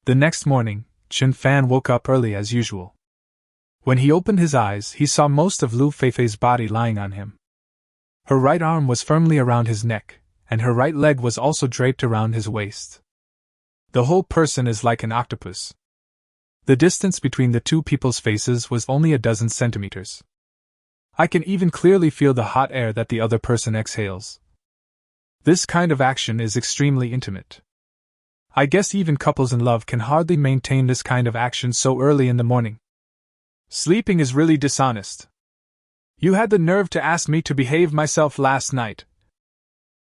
The next morning, Chen Fan woke up early as usual. When he opened his eyes, he saw most of Lu Feifei's body lying on him. Her right arm was firmly around his neck, and her right leg was also draped around his waist. The whole person is like an octopus. The distance between the two people's faces was only a dozen centimeters. I can even clearly feel the hot air that the other person exhales. This kind of action is extremely intimate. I guess even couples in love can hardly maintain this kind of action so early in the morning. Sleeping is really dishonest. You had the nerve to ask me to behave myself last night.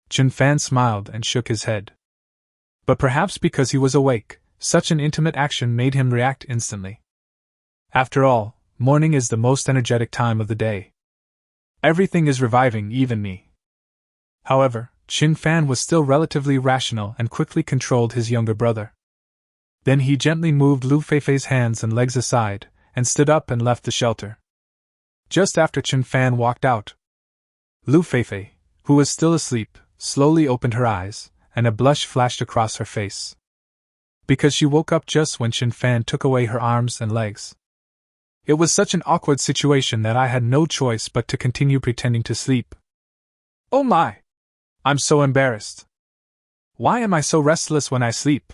Chen Fan smiled and shook his head. But perhaps because he was awake, such an intimate action made him react instantly. After all, morning is the most energetic time of the day. Everything is reviving, even me. However, Chen Fan was still relatively rational and quickly controlled his younger brother. Then he gently moved Lu Feifei's hands and legs aside, and stood up and left the shelter. Just after Chen Fan walked out, Lu Feifei, who was still asleep, slowly opened her eyes, and a blush flashed across her face. Because she woke up just when Chen Fan took away her arms and legs. It was such an awkward situation that I had no choice but to continue pretending to sleep. Oh my! I'm so embarrassed. Why am I so restless when I sleep?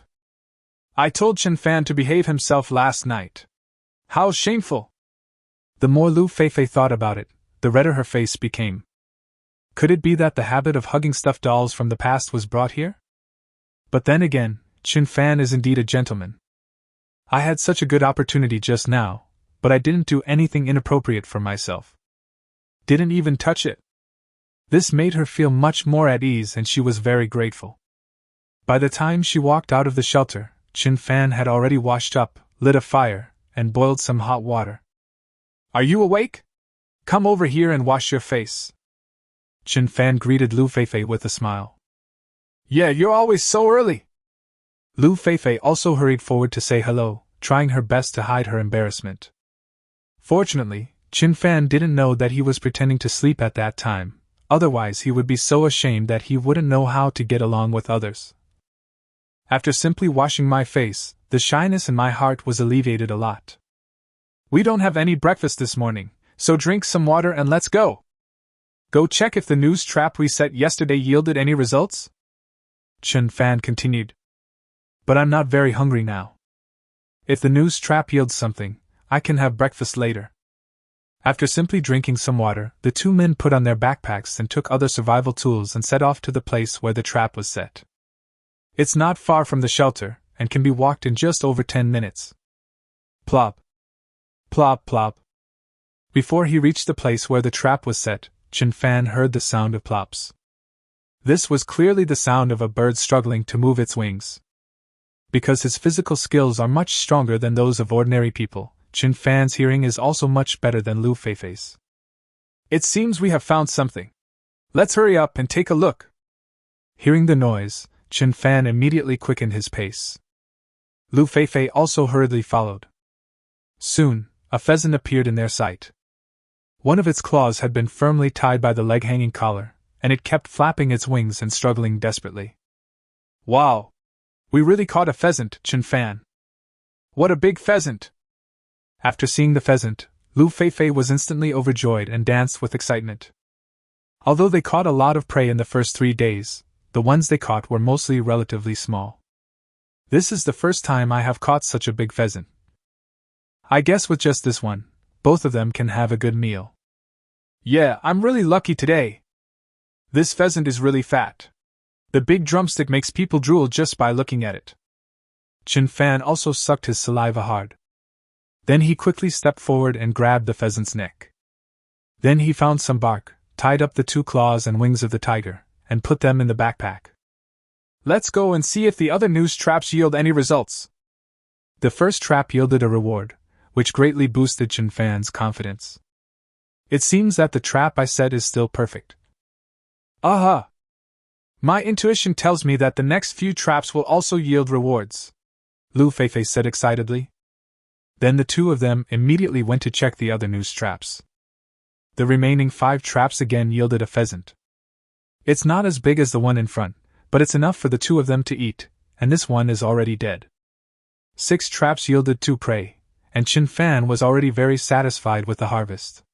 I told Chen Fan to behave himself last night. How shameful! The more Lu Feifei thought about it, the redder her face became. Could it be that the habit of hugging stuffed dolls from the past was brought here? But then again, Chen Fan is indeed a gentleman. I had such a good opportunity just now, but I didn't do anything inappropriate for myself. Didn't even touch it. This made her feel much more at ease and she was very grateful. By the time she walked out of the shelter, Chen Fan had already washed up, lit a fire, and boiled some hot water. Are you awake? Come over here and wash your face. Chen Fan greeted Lu Feifei with a smile. Yeah, you're always so early. Lu Feifei also hurried forward to say hello, trying her best to hide her embarrassment. Fortunately, Chen Fan didn't know that he was pretending to sleep at that time, otherwise he would be so ashamed that he wouldn't know how to get along with others. After simply washing my face, the shyness in my heart was alleviated a lot. We don't have any breakfast this morning, so drink some water and let's go. Go check if the news trap we set yesterday yielded any results? Chen Fan continued. But I'm not very hungry now. If the news trap yields something, I can have breakfast later. After simply drinking some water, the two men put on their backpacks and took other survival tools and set off to the place where the trap was set. It's not far from the shelter, and can be walked in just over 10 minutes. Plop. Plop plop. Before he reached the place where the trap was set, Chen Fan heard the sound of plops. This was clearly the sound of a bird struggling to move its wings. Because his physical skills are much stronger than those of ordinary people, Chen Fan's hearing is also much better than Lu Feifei's. It seems we have found something. Let's hurry up and take a look. Hearing the noise, Chen Fan immediately quickened his pace. Lu Feifei also hurriedly followed. Soon, a pheasant appeared in their sight. One of its claws had been firmly tied by the leg-hanging collar, and it kept flapping its wings and struggling desperately. Wow! We really caught a pheasant, Chen Fan. What a big pheasant! After seeing the pheasant, Lu Feifei was instantly overjoyed and danced with excitement. Although they caught a lot of prey in the first 3 days, the ones they caught were mostly relatively small. This is the first time I have caught such a big pheasant. I guess with just this one, both of them can have a good meal. Yeah, I'm really lucky today. This pheasant is really fat. The big drumstick makes people drool just by looking at it. Chen Fan also sucked his saliva hard. Then he quickly stepped forward and grabbed the pheasant's neck. Then he found some bark, tied up the 2 claws and wings of the tiger, and put them in the backpack. Let's go and see if the other noose traps yield any results. The first trap yielded a reward, which greatly boosted Chen Fan's confidence. It seems that the trap I set is still perfect. Aha! My intuition tells me that the next few traps will also yield rewards, Lu Feifei said excitedly. Then the 2 of them immediately went to check the other noose traps. The remaining 5 traps again yielded a pheasant. It's not as big as the one in front, but it's enough for the 2 of them to eat, and this one is already dead. 6 traps yielded 2 prey, and Chen Fan was already very satisfied with the harvest.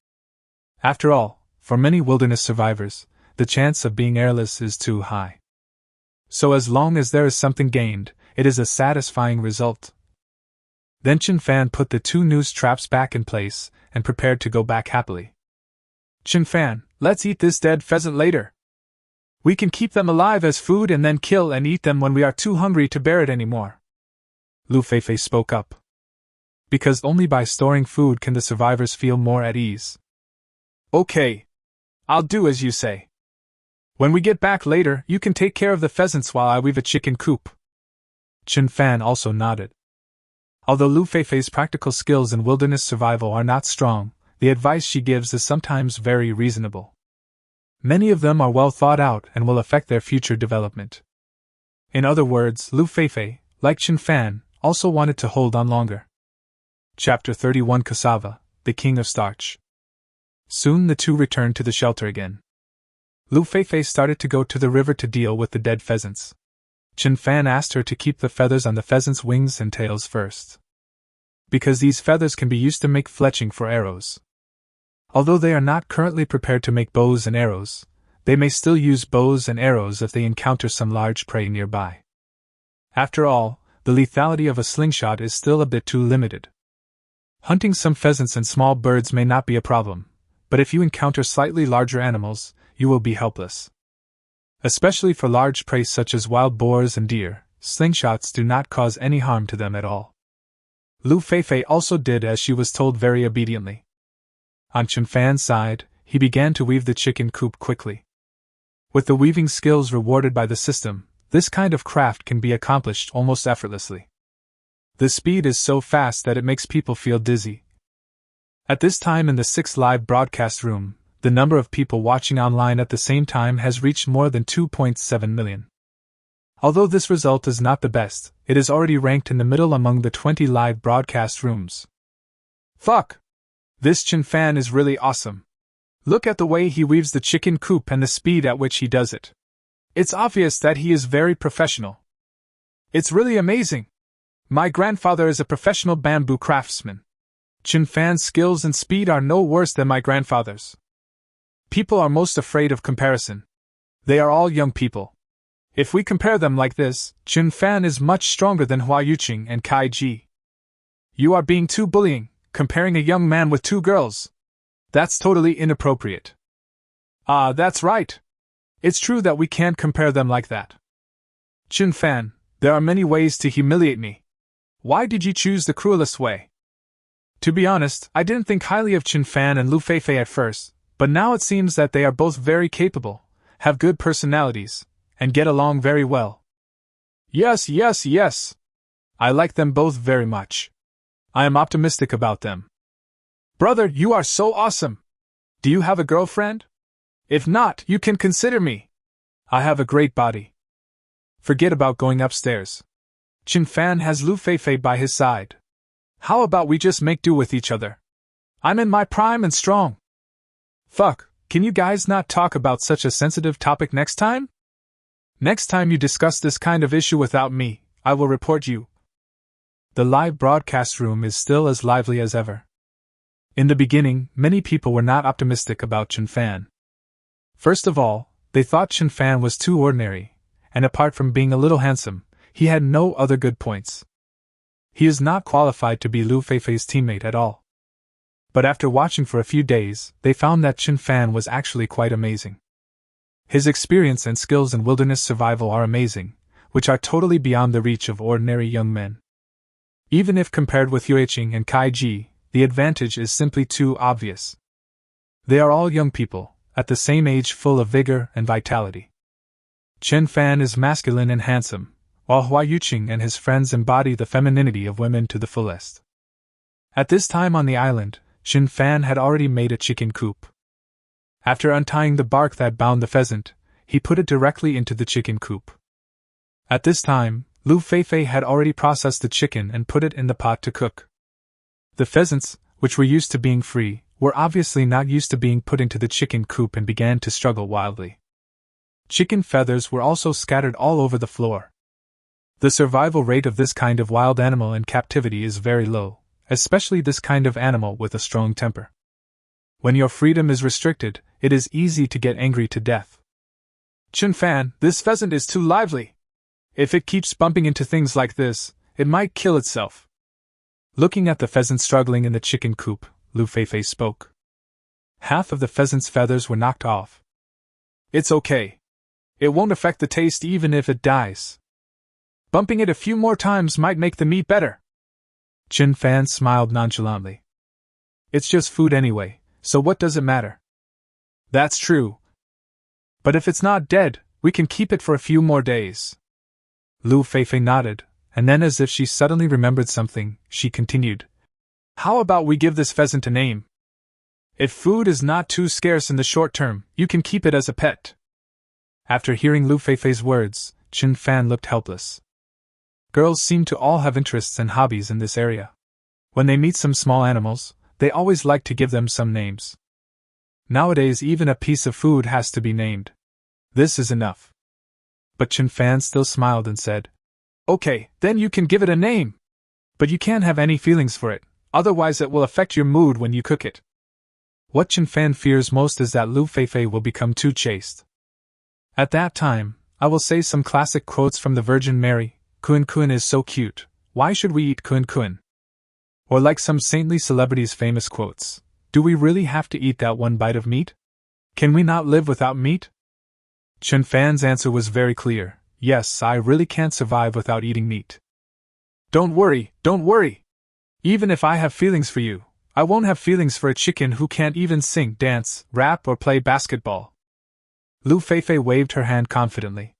After all, for many wilderness survivors, the chance of being airless is too high. So as long as there is something gained, it is a satisfying result. Then Chen Fan put the 2 noose traps back in place, and prepared to go back happily. Chen Fan, let's eat this dead pheasant later. We can keep them alive as food and then kill and eat them when we are too hungry to bear it anymore. Lu Feifei spoke up. Because only by storing food can the survivors feel more at ease. Okay. I'll do as you say. When we get back later, you can take care of the pheasants while I weave a chicken coop. Chen Fan also nodded. Although Lu Feifei's practical skills in wilderness survival are not strong, the advice she gives is sometimes very reasonable. Many of them are well thought out and will affect their future development. In other words, Lu Feifei, like Chen Fan, also wanted to hold on longer. Chapter 31 Cassava, the King of Starch. Soon the 2 returned to the shelter again. Lu Feifei started to go to the river to deal with the dead pheasants. Chen Fan asked her to keep the feathers on the pheasants' wings and tails first, because these feathers can be used to make fletching for arrows. Although they are not currently prepared to make bows and arrows, they may still use bows and arrows if they encounter some large prey nearby. After all, the lethality of a slingshot is still a bit too limited. Hunting some pheasants and small birds may not be a problem, but if you encounter slightly larger animals, you will be helpless. Especially for large prey such as wild boars and deer, slingshots do not cause any harm to them at all. Lu Feifei also did as she was told very obediently. On Chen Fan's side, he began to weave the chicken coop quickly. With the weaving skills rewarded by the system, this kind of craft can be accomplished almost effortlessly. The speed is so fast that it makes people feel dizzy. At this time in the 6th live broadcast room, the number of people watching online at the same time has reached more than 2.7 million. Although this result is not the best, it is already ranked in the middle among the 20 live broadcast rooms. Fuck! This Chen Fan is really awesome. Look at the way he weaves the chicken coop and the speed at which he does it. It's obvious that he is very professional. It's really amazing. My grandfather is a professional bamboo craftsman. Chen Fan's skills and speed are no worse than my grandfather's. People are most afraid of comparison. They are all young people. If we compare them like this, Chen Fan is much stronger than Hua Yuqing and Kai Ji. You are being too bullying, comparing a young man with 2 girls. That's totally inappropriate. Ah, that's right. It's true that we can't compare them like that. Chen Fan, there are many ways to humiliate me. Why did you choose the cruelest way? To be honest, I didn't think highly of Chen Fan and Lu Feifei at first, but now it seems that they are both very capable, have good personalities, and get along very well. Yes, yes, yes. I like them both very much. I am optimistic about them. Brother, you are so awesome! Do you have a girlfriend? If not, you can consider me. I have a great body. Forget about going upstairs. Chen Fan has Lu Feifei by his side. How about we just make do with each other? I'm in my prime and strong. Fuck, can you guys not talk about such a sensitive topic next time? Next time you discuss this kind of issue without me, I will report you. The live broadcast room is still as lively as ever. In the beginning, many people were not optimistic about Chen Fan. First of all, they thought Chen Fan was too ordinary, and apart from being a little handsome, he had no other good points. He is not qualified to be Lu Feifei's teammate at all. But after watching for a few days, they found that Chen Fan was actually quite amazing. His experience and skills in wilderness survival are amazing, which are totally beyond the reach of ordinary young men. Even if compared with Yueqing and Kai Ji, the advantage is simply too obvious. They are all young people, at the same age, full of vigor and vitality. Chen Fan is masculine and handsome, while Hua Yuqing and his friends embody the femininity of women to the fullest. At this time on the island, Chen Fan had already made a chicken coop. After untying the bark that bound the pheasant, he put it directly into the chicken coop. At this time, Lu Feifei had already processed the chicken and put it in the pot to cook. The pheasants, which were used to being free, were obviously not used to being put into the chicken coop and began to struggle wildly. Chicken feathers were also scattered all over the floor. The survival rate of this kind of wild animal in captivity is very low, especially this kind of animal with a strong temper. When your freedom is restricted, it is easy to get angry to death. Chen Fan, this pheasant is too lively. If it keeps bumping into things like this, it might kill itself. Looking at the pheasant struggling in the chicken coop, Lu Feifei spoke. Half of the pheasant's feathers were knocked off. It's okay. It won't affect the taste even if it dies. Bumping it a few more times might make the meat better. Chen Fan smiled nonchalantly. It's just food anyway, so what does it matter? That's true. But if it's not dead, we can keep it for a few more days. Lu Feifei nodded, and then as if she suddenly remembered something, she continued. How about we give this pheasant a name? If food is not too scarce in the short term, you can keep it as a pet. After hearing Lu Feifei's words, Chen Fan looked helpless. Girls seem to all have interests and hobbies in this area. When they meet some small animals, they always like to give them some names. Nowadays even a piece of food has to be named. This is enough. But Chen Fan still smiled and said, Okay, then you can give it a name. But you can't have any feelings for it, otherwise it will affect your mood when you cook it. What Chen Fan fears most is that Lu Feifei will become too chaste. At that time, I will say some classic quotes from the Virgin Mary. Kun Kun is so cute, why should we eat Kun Kun? Or like some saintly celebrities' famous quotes, do we really have to eat that one bite of meat? Can we not live without meat? Chen Fan's answer was very clear, yes, I really can't survive without eating meat. Don't worry, don't worry. Even if I have feelings for you, I won't have feelings for a chicken who can't even sing, dance, rap, or play basketball. Lu Feifei waved her hand confidently.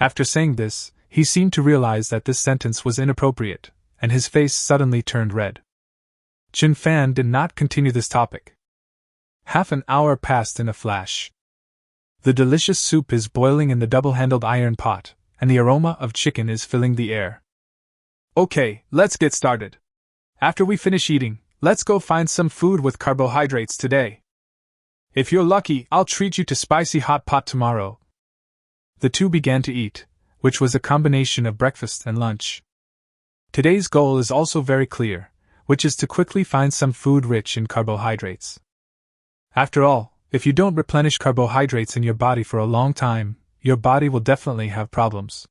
After saying this, he seemed to realize that this sentence was inappropriate, and his face suddenly turned red. Chen Fan did not continue this topic. Half an hour passed in a flash. The delicious soup is boiling in the double-handled iron pot, and the aroma of chicken is filling the air. Okay, let's get started. After we finish eating, let's go find some food with carbohydrates today. If you're lucky, I'll treat you to spicy hot pot tomorrow. The two began to eat, which was a combination of breakfast and lunch. Today's goal is also very clear, which is to quickly find some food rich in carbohydrates. After all, if you don't replenish carbohydrates in your body for a long time, your body will definitely have problems.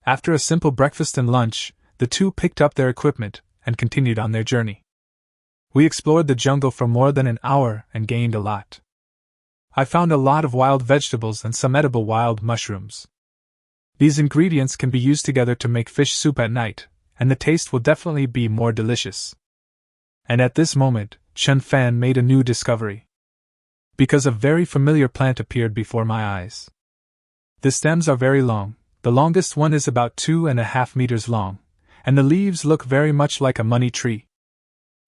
After a simple breakfast and lunch, the two picked up their equipment and continued on their journey. We explored the jungle for more than an hour and gained a lot. I found a lot of wild vegetables and some edible wild mushrooms. These ingredients can be used together to make fish soup at night, and the taste will definitely be more delicious. And at this moment, Chen Fan made a new discovery. because a very familiar plant appeared before my eyes. The stems are very long, the longest one is about 2.5 meters long, and the leaves look very much like a money tree.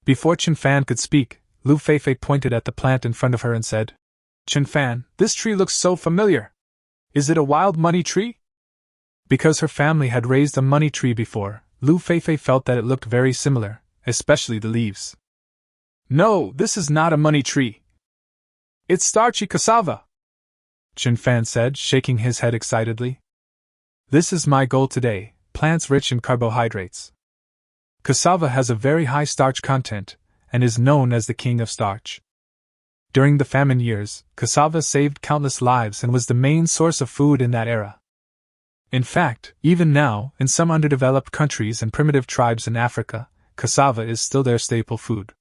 Before Chen Fan could speak, Lu Feifei pointed at the plant in front of her and said, "Chen Fan, this tree looks so familiar. Is it a wild money tree?" Because her family had raised a money tree before, Lu Feifei felt that it looked very similar, especially the leaves. "No, this is not a money tree. It's starchy cassava," Chen Fan said, shaking his head excitedly. "This is my goal today, plants rich in carbohydrates. Cassava has a very high starch content, and is known as the king of starch. During the famine years, cassava saved countless lives and was the main source of food in that era. In fact, even now, in some underdeveloped countries and primitive tribes in Africa, cassava is still their staple food."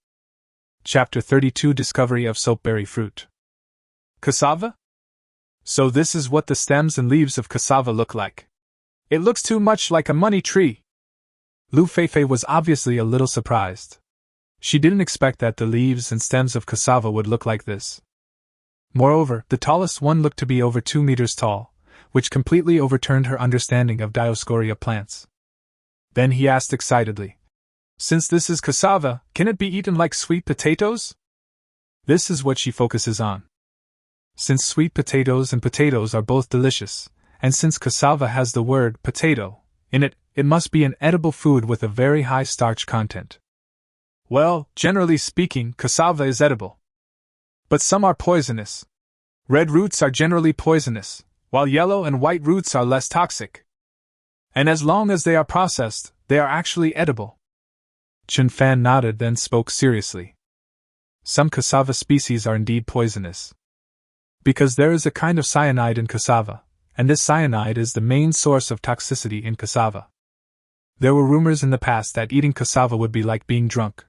Chapter 32 Discovery of Soapberry Fruit. Cassava? So this is what the stems and leaves of cassava look like. It looks too much like a money tree. Lu Feifei was obviously a little surprised. She didn't expect that the leaves and stems of cassava would look like this. Moreover, the tallest one looked to be over 2 meters tall, which completely overturned her understanding of Dioscorea plants. Then he asked excitedly, "Since this is cassava, can it be eaten like sweet potatoes?" This is what she focuses on. Since sweet potatoes and potatoes are both delicious, and since cassava has the word potato in it, it must be an edible food with a very high starch content. Well, generally speaking, cassava is edible. But some are poisonous. Red roots are generally poisonous, while yellow and white roots are less toxic. And as long as they are processed, they are actually edible. Chen Fan nodded, then spoke seriously. Some cassava species are indeed poisonous. Because there is a kind of cyanide in cassava, and this cyanide is the main source of toxicity in cassava. There were rumors in the past that eating cassava would be like being drunk.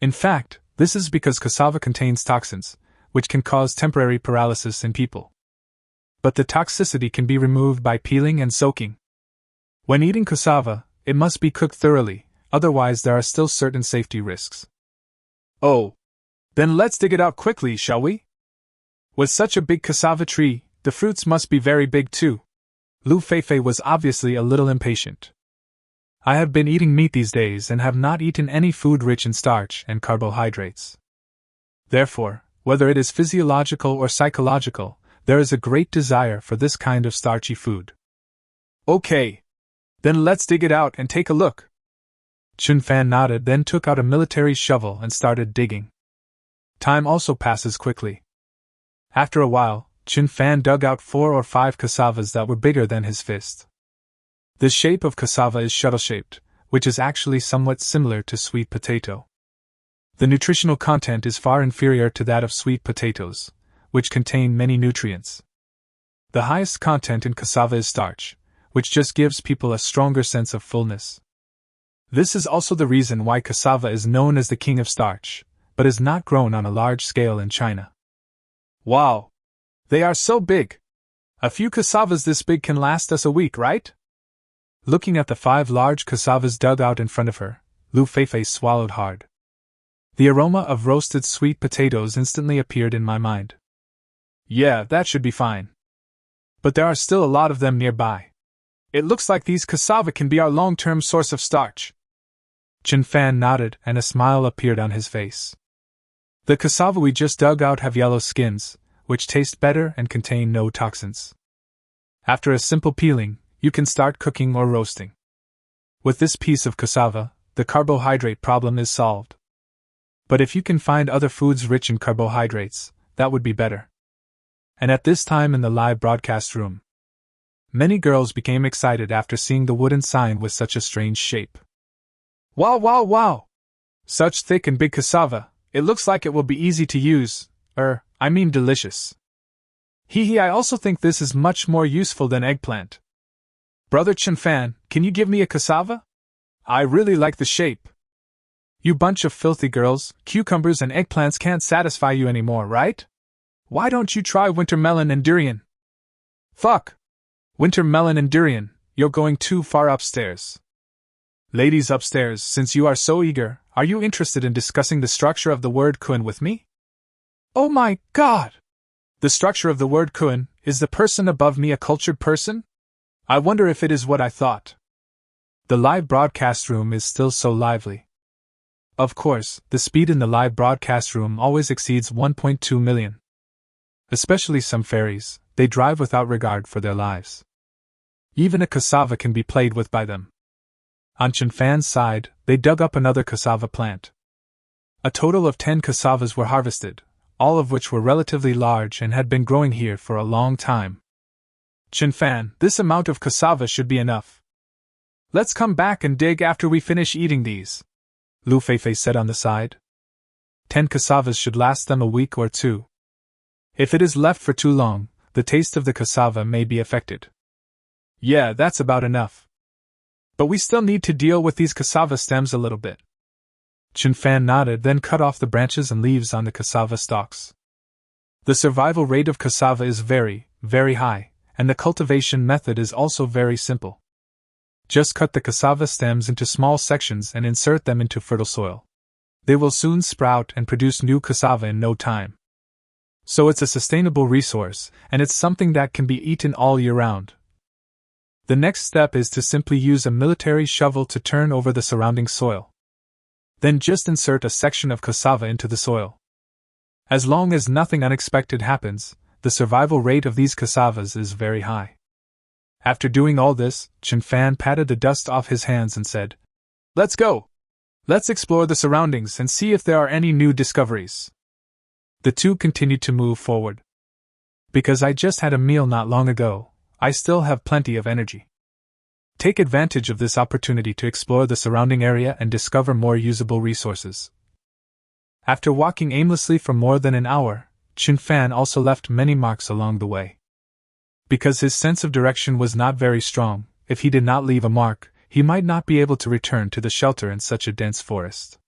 In fact, this is because cassava contains toxins, which can cause temporary paralysis in people. But the toxicity can be removed by peeling and soaking. When eating cassava, it must be cooked thoroughly, otherwise there are still certain safety risks. Oh, then let's dig it out quickly, shall we? With such a big cassava tree, the fruits must be very big too. Lu Feifei was obviously a little impatient. I have been eating meat these days and have not eaten any food rich in starch and carbohydrates. Therefore, whether it is physiological or psychological, there is a great desire for this kind of starchy food. Okay. Then let's dig it out and take a look. Chen Fan nodded, then took out a military shovel and started digging. Time also passes quickly. After a while, Chen Fan dug out 4 or 5 cassavas that were bigger than his fist. The shape of cassava is shuttle-shaped, which is actually somewhat similar to sweet potato. The nutritional content is far inferior to that of sweet potatoes, which contain many nutrients. The highest content in cassava is starch, which just gives people a stronger sense of fullness. This is also the reason why cassava is known as the king of starch, but is not grown on a large scale in China. Wow! They are so big! A few cassavas this big can last us a week, right? Looking at the 5 large cassavas dug out in front of her, Lu Feifei swallowed hard. The aroma of roasted sweet potatoes instantly appeared in my mind. Yeah, that should be fine. But there are still a lot of them nearby. It looks like these cassava can be our long-term source of starch. Chen Fan nodded, and a smile appeared on his face. The cassava we just dug out have yellow skins, which taste better and contain no toxins. After a simple peeling, you can start cooking or roasting. With this piece of cassava, the carbohydrate problem is solved. But if you can find other foods rich in carbohydrates, that would be better. And at this time in the live broadcast room, many girls became excited after seeing the wooden sign with such a strange shape. Wow, wow, wow! Such thick and big cassava, it looks like it will be easy to use, delicious. Hee, I also think this is much more useful than eggplant. Brother Chen Fan, can you give me a cassava? I really like the shape. You bunch of filthy girls, cucumbers and eggplants can't satisfy you anymore, right? Why don't you try winter melon and durian? Fuck! Winter melon and durian, you're going too far upstairs. Ladies upstairs, since you are so eager, are you interested in discussing the structure of the word kun with me? Oh my god! The structure of the word kun, is the person above me a cultured person? I wonder if it is what I thought. The live broadcast room is still so lively. Of course, the speed in the live broadcast room always exceeds 1.2 million. Especially some fairies, they drive without regard for their lives. Even a cassava can be played with by them. On Chen Fan's side, they dug up another cassava plant. A total of 10 cassavas were harvested, all of which were relatively large and had been growing here for a long time. Chen Fan, this amount of cassava should be enough. Let's come back and dig after we finish eating these, Lu Feifei said on the side. 10 cassavas should last them a week or two. If it is left for too long, the taste of the cassava may be affected. Yeah, that's about enough. But we still need to deal with these cassava stems a little bit. Chen Fan nodded, then cut off the branches and leaves on the cassava stalks. The survival rate of cassava is very, very high, and the cultivation method is also very simple. Just cut the cassava stems into small sections and insert them into fertile soil. They will soon sprout and produce new cassava in no time. So it's a sustainable resource, and it's something that can be eaten all year round. The next step is to simply use a military shovel to turn over the surrounding soil. Then just insert a section of cassava into the soil. As long as nothing unexpected happens, the survival rate of these cassavas is very high. After doing all this, Chen Fan patted the dust off his hands and said, "Let's go! Let's explore the surroundings and see if there are any new discoveries." The two continued to move forward. Because I just had a meal not long ago, I still have plenty of energy. Take advantage of this opportunity to explore the surrounding area and discover more usable resources. After walking aimlessly for more than an hour, Chen Fan also left many marks along the way. Because his sense of direction was not very strong, if he did not leave a mark, he might not be able to return to the shelter in such a dense forest.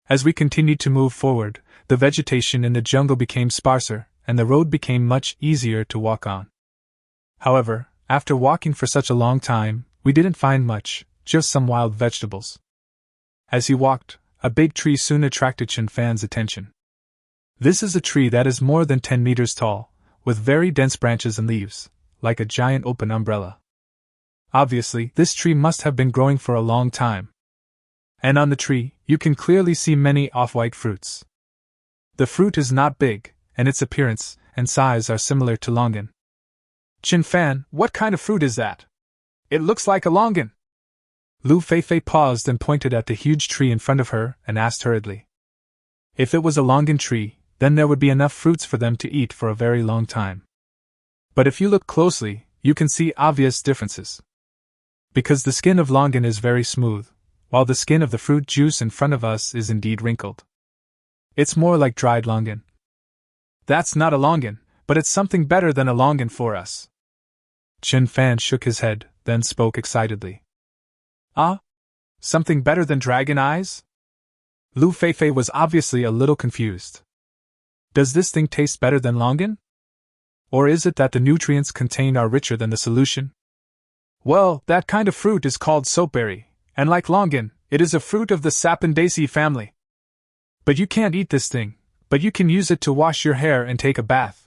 As we continued to move forward, the vegetation in the jungle became sparser, and the road became much easier to walk on. However, after walking for such a long time, we didn't find much, just some wild vegetables. As he walked, a big tree soon attracted Chen Fan's attention. This is a tree that is more than 10 meters tall, with very dense branches and leaves, like a giant open umbrella. Obviously, this tree must have been growing for a long time. And on the tree, you can clearly see many off-white fruits. The fruit is not big, and its appearance and size are similar to longan. Chen Fan, what kind of fruit is that? It looks like a longan. Lu Feifei paused and pointed at the huge tree in front of her and asked hurriedly. If it was a longan tree, then there would be enough fruits for them to eat for a very long time. But if you look closely, you can see obvious differences. Because the skin of longan is very smooth, while the skin of the fruit juice in front of us is indeed wrinkled. It's more like dried longan. That's not a longan, but it's something better than a longan for us. Chen Fan shook his head, then spoke excitedly. Ah? Something better than dragon eyes? Lu Feifei was obviously a little confused. Does this thing taste better than longan? Or is it that the nutrients contained are richer than the solution? Well, that kind of fruit is called soapberry, and like longan, it is a fruit of the Sapondaceae family. But you can't eat this thing, but you can use it to wash your hair and take a bath.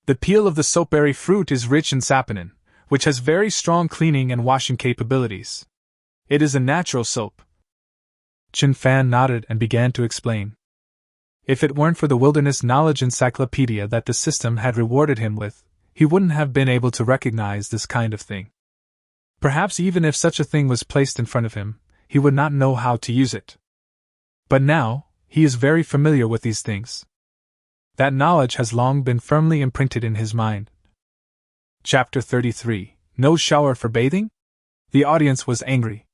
The peel of the soapberry fruit is rich in saponin, which has very strong cleaning and washing capabilities. It is a natural soap. Chen Fan nodded and began to explain. If it weren't for the wilderness knowledge encyclopedia that the system had rewarded him with, he wouldn't have been able to recognize this kind of thing. Perhaps even if such a thing was placed in front of him, he would not know how to use it. But now, he is very familiar with these things. That knowledge has long been firmly imprinted in his mind. Chapter 33. No shower for bathing? The audience was angry.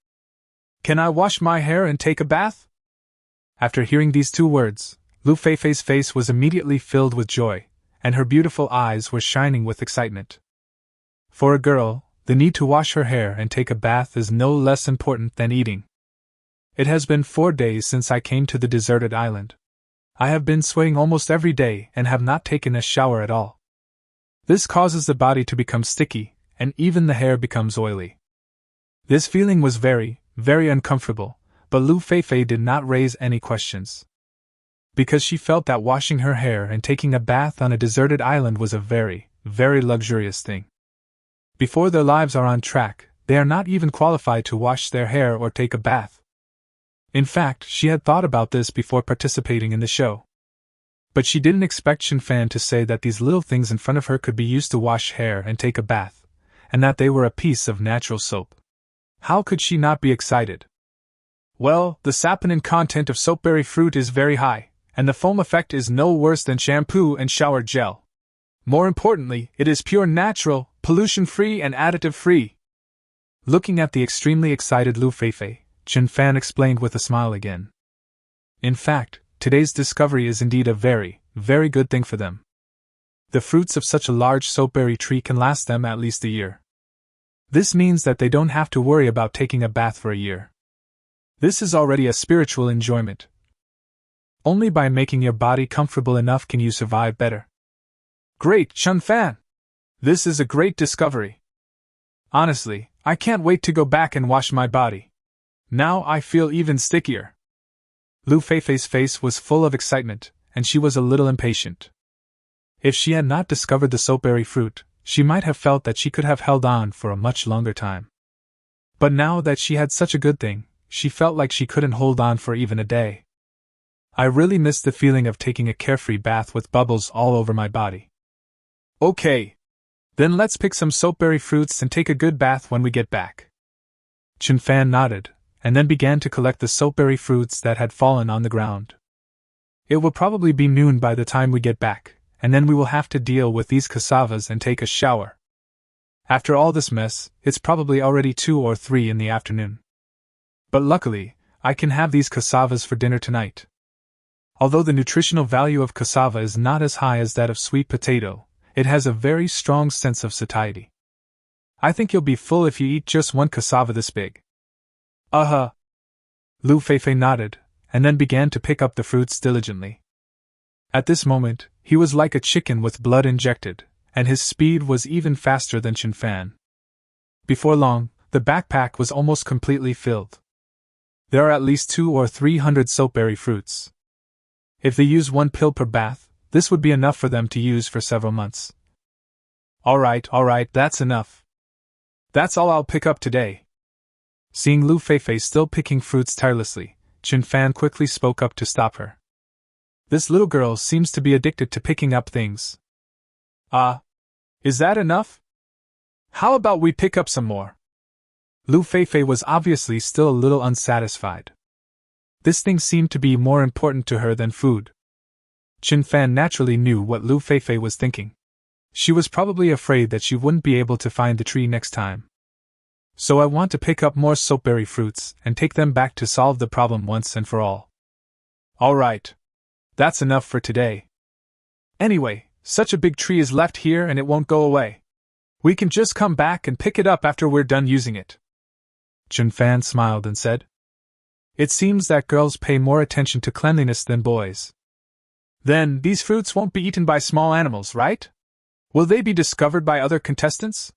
Can I wash my hair and take a bath? After hearing these two words, Lu Feifei's face was immediately filled with joy, and her beautiful eyes were shining with excitement. For a girl, the need to wash her hair and take a bath is no less important than eating. It has been 4 days since I came to the deserted island. I have been sweating almost every day and have not taken a shower at all. This causes the body to become sticky, and even the hair becomes oily. This feeling was very, very uncomfortable, but Lu Feifei did not raise any questions. because she felt that washing her hair and taking a bath on a deserted island was a very, very luxurious thing. Before their lives are on track, they are not even qualified to wash their hair or take a bath. In fact, she had thought about this before participating in the show. But she didn't expect Chen Fan to say that these little things in front of her could be used to wash hair and take a bath, and that they were a piece of natural soap. How could she not be excited? Well, the saponin content of soapberry fruit is very high, and the foam effect is no worse than shampoo and shower gel. More importantly, it is pure natural, pollution-free and additive-free. Looking at the extremely excited Lu Feifei, Chen Fan explained with a smile again. In fact, today's discovery is indeed a very, very good thing for them. The fruits of such a large soapberry tree can last them at least a year. This means that they don't have to worry about taking a bath for a year. This is already a spiritual enjoyment. Only by making your body comfortable enough can you survive better. Great, Chen Fan! This is a great discovery. Honestly, I can't wait to go back and wash my body. Now I feel even stickier. Lu Feifei's face was full of excitement, and she was a little impatient. If she had not discovered the soapberry fruit, she might have felt that she could have held on for a much longer time. But now that she had such a good thing, she felt like she couldn't hold on for even a day. I really missed the feeling of taking a carefree bath with bubbles all over my body. Okay. Then let's pick some soapberry fruits and take a good bath when we get back. Chen Fan nodded, and then began to collect the soapberry fruits that had fallen on the ground. It will probably be noon by the time we get back, and then we will have to deal with these cassavas and take a shower. After all this mess, it's probably already 2 or 3 in the afternoon. But luckily, I can have these cassavas for dinner tonight. Although the nutritional value of cassava is not as high as that of sweet potato, it has a very strong sense of satiety. I think you'll be full if you eat just one cassava this big. Lu Feifei nodded, and then began to pick up the fruits diligently. At this moment, he was like a chicken with blood injected, and his speed was even faster than Chen Fan. Before long, the backpack was almost completely filled. There are at least 200 or 300 soapberry fruits. If they use 1 pill per bath, this would be enough for them to use for several months. Alright, that's enough. That's all I'll pick up today. Seeing Lu Feifei still picking fruits tirelessly, Chen Fan quickly spoke up to stop her. This little girl seems to be addicted to picking up things. Is that enough? How about we pick up some more? Lu Feifei was obviously still a little unsatisfied. This thing seemed to be more important to her than food. Chen Fan naturally knew what Lu Feifei was thinking. She was probably afraid that she wouldn't be able to find the tree next time. So I want to pick up more soapberry fruits and take them back to solve the problem once and for all. Alright. That's enough for today. Anyway, such a big tree is left here and it won't go away. We can just come back and pick it up after we're done using it. Chen Fan smiled and said. It seems that girls pay more attention to cleanliness than boys. Then, these fruits won't be eaten by small animals, right? Will they be discovered by other contestants?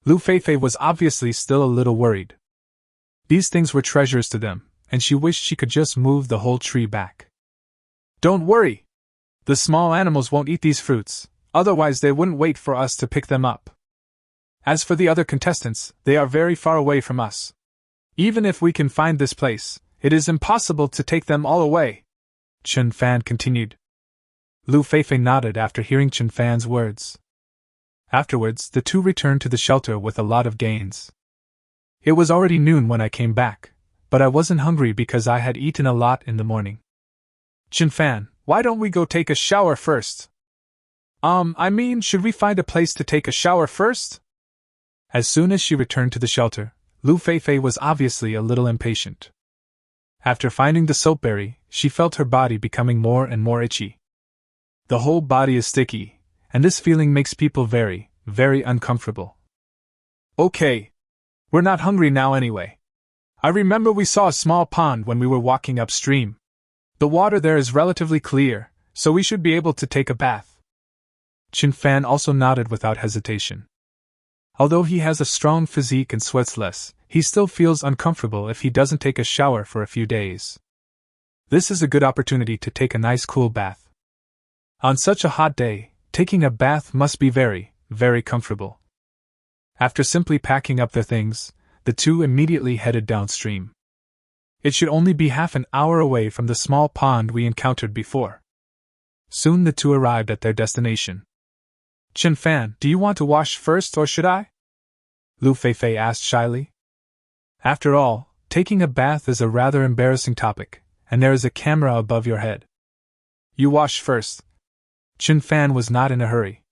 Lu Feifei was obviously still a little worried. These things were treasures to them, and she wished she could just move the whole tree back. Don't worry! The small animals won't eat these fruits, otherwise they wouldn't wait for us to pick them up. As for the other contestants, they are very far away from us. Even if we can find this place, it is impossible to take them all away, Chen Fan continued. Lu Feifei nodded after hearing Chen Fan's words. Afterwards, the two returned to the shelter with a lot of gains. It was already noon when I came back, but I wasn't hungry because I had eaten a lot in the morning. Chen Fan, why don't we go take a shower first? Should we find a place to take a shower first? As soon as she returned to the shelter, Lu Feifei was obviously a little impatient. After finding the soapberry, she felt her body becoming more and more itchy. The whole body is sticky, and this feeling makes people very, very uncomfortable. Okay. We're not hungry now anyway. I remember we saw a small pond when we were walking upstream. The water there is relatively clear, so we should be able to take a bath. Chen Fan also nodded without hesitation. Although he has a strong physique and sweats less, he still feels uncomfortable if he doesn't take a shower for a few days. This is a good opportunity to take a nice cool bath. On such a hot day, taking a bath must be very, very comfortable. After simply packing up their things, the two immediately headed downstream. It should only be half an hour away from the small pond we encountered before. Soon the two arrived at their destination. Chen Fan, do you want to wash first or should I? Lu Feifei asked shyly. After all, taking a bath is a rather embarrassing topic, and there is a camera above your head. You wash first. Chen Fan was not in a hurry.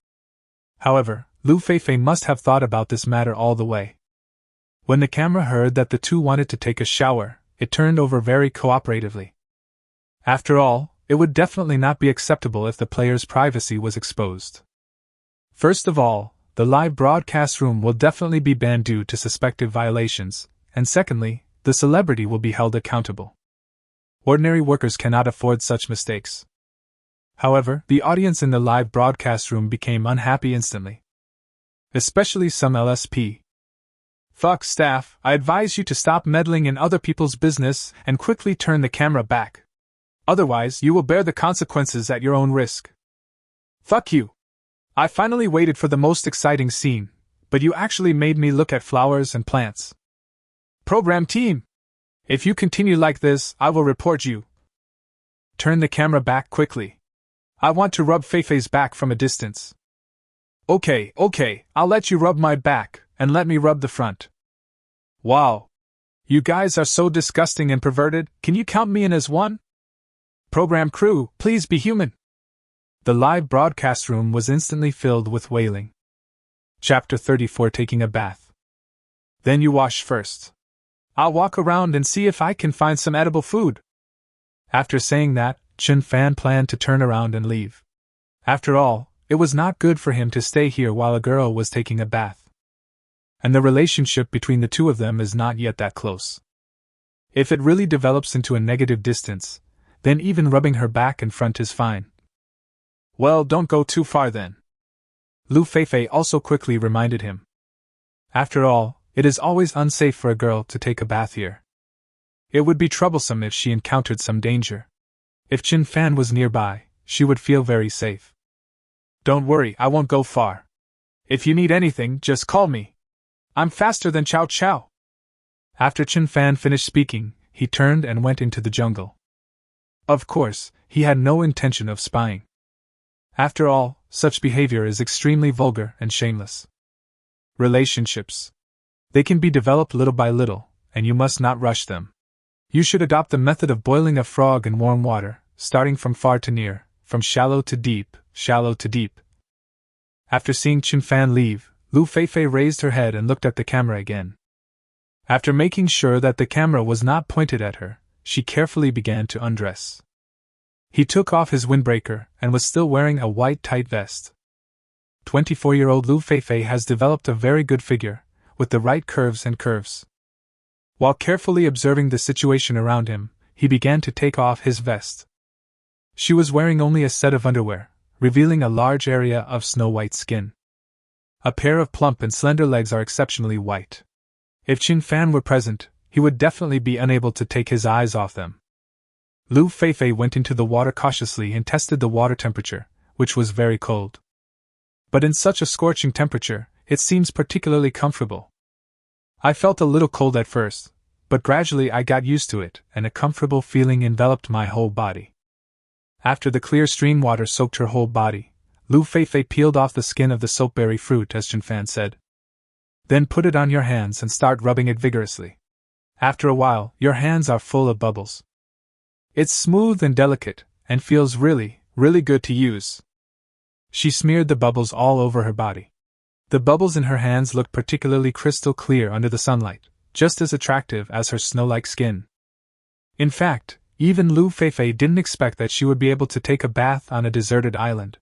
However, Lu Feifei must have thought about this matter all the way. When the camera heard that the two wanted to take a shower, it turned over very cooperatively. After all, it would definitely not be acceptable if the player's privacy was exposed. First of all, the live broadcast room will definitely be banned due to suspected violations, and secondly, the celebrity will be held accountable. Ordinary workers cannot afford such mistakes. However, the audience in the live broadcast room became unhappy instantly. Especially some LSP. Fuck staff, I advise you to stop meddling in other people's business and quickly turn the camera back. Otherwise, you will bear the consequences at your own risk. Fuck you. I finally waited for the most exciting scene, but you actually made me look at flowers and plants. Program team! If you continue like this, I will report you. Turn the camera back quickly. I want to rub Feifei's back from a distance. Okay, I'll let you rub my back, and let me rub the front. Wow. You guys are so disgusting and perverted, can you count me in as one? Program crew, please be human. The live broadcast room was instantly filled with wailing. Chapter 34 Taking a Bath. Then you wash first. I'll walk around and see if I can find some edible food. After saying that, Chen Fan planned to turn around and leave. After all, it was not good for him to stay here while a girl was taking a bath. And the relationship between the two of them is not yet that close. If it really develops into a negative distance, then even rubbing her back and front is fine. Well, don't go too far then. Lu Feifei also quickly reminded him. After all, it is always unsafe for a girl to take a bath here. It would be troublesome if she encountered some danger. If Chen Fan was nearby, she would feel very safe. Don't worry, I won't go far. If you need anything, just call me. I'm faster than Chow Chow. After Chen Fan finished speaking, he turned and went into the jungle. Of course, he had no intention of spying. After all, such behavior is extremely vulgar and shameless. Relationships. They can be developed little by little, and you must not rush them. You should adopt the method of boiling a frog in warm water, starting from far to near, from shallow to deep, shallow to deep. After seeing Chen Fan leave, Lu Feifei raised her head and looked at the camera again. After making sure that the camera was not pointed at her, she carefully began to undress. He took off his windbreaker and was still wearing a white tight vest. 24-year-old Lu Feifei has developed a very good figure, with the right curves and curves. While carefully observing the situation around him, he began to take off his vest. She was wearing only a set of underwear, revealing a large area of snow-white skin. A pair of plump and slender legs are exceptionally white. If Chen Fan were present, he would definitely be unable to take his eyes off them. Lu Feifei went into the water cautiously and tested the water temperature, which was very cold. But in such a scorching temperature, it seems particularly comfortable. I felt a little cold at first, but gradually I got used to it, and a comfortable feeling enveloped my whole body. After the clear stream water soaked her whole body, Lu Feifei peeled off the skin of the soapberry fruit as Chen Fan said. Then put it on your hands and start rubbing it vigorously. After a while, your hands are full of bubbles. It's smooth and delicate, and feels really, really good to use. She smeared the bubbles all over her body. The bubbles in her hands looked particularly crystal clear under the sunlight, just as attractive as her snow-like skin. In fact, even Lu Feifei didn't expect that she would be able to take a bath on a deserted island.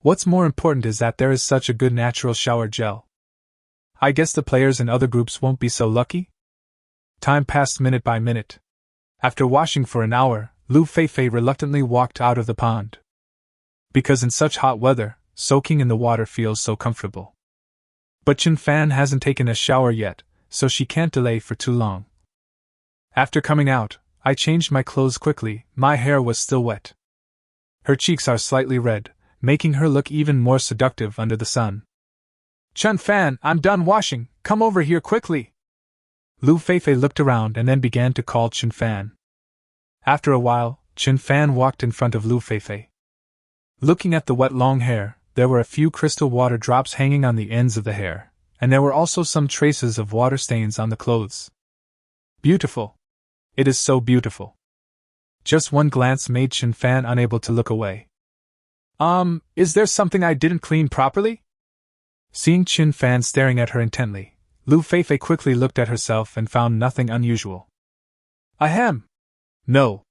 What's more important is that there is such a good natural shower gel. I guess the players in other groups won't be so lucky? Time passed minute by minute. After washing for an hour, Lu Feifei reluctantly walked out of the pond. Because in such hot weather, soaking in the water feels so comfortable. But Chen Fan hasn't taken a shower yet, so she can't delay for too long. After coming out, I changed my clothes quickly, my hair was still wet. Her cheeks are slightly red, making her look even more seductive under the sun. Chun Fan, I'm done washing, come over here quickly. Lu Feifei looked around and then began to call Chun Fan. After a while, Chun Fan walked in front of Lu Feifei. Looking at the wet long hair, there were a few crystal water drops hanging on the ends of the hair, and there were also some traces of water stains on the clothes. Beautiful. It is so beautiful. Just one glance made Chun Fan unable to look away. Is there something I didn't clean properly? Seeing Chun Fan staring at her intently, Lu Feifei quickly looked at herself and found nothing unusual. Ahem. No.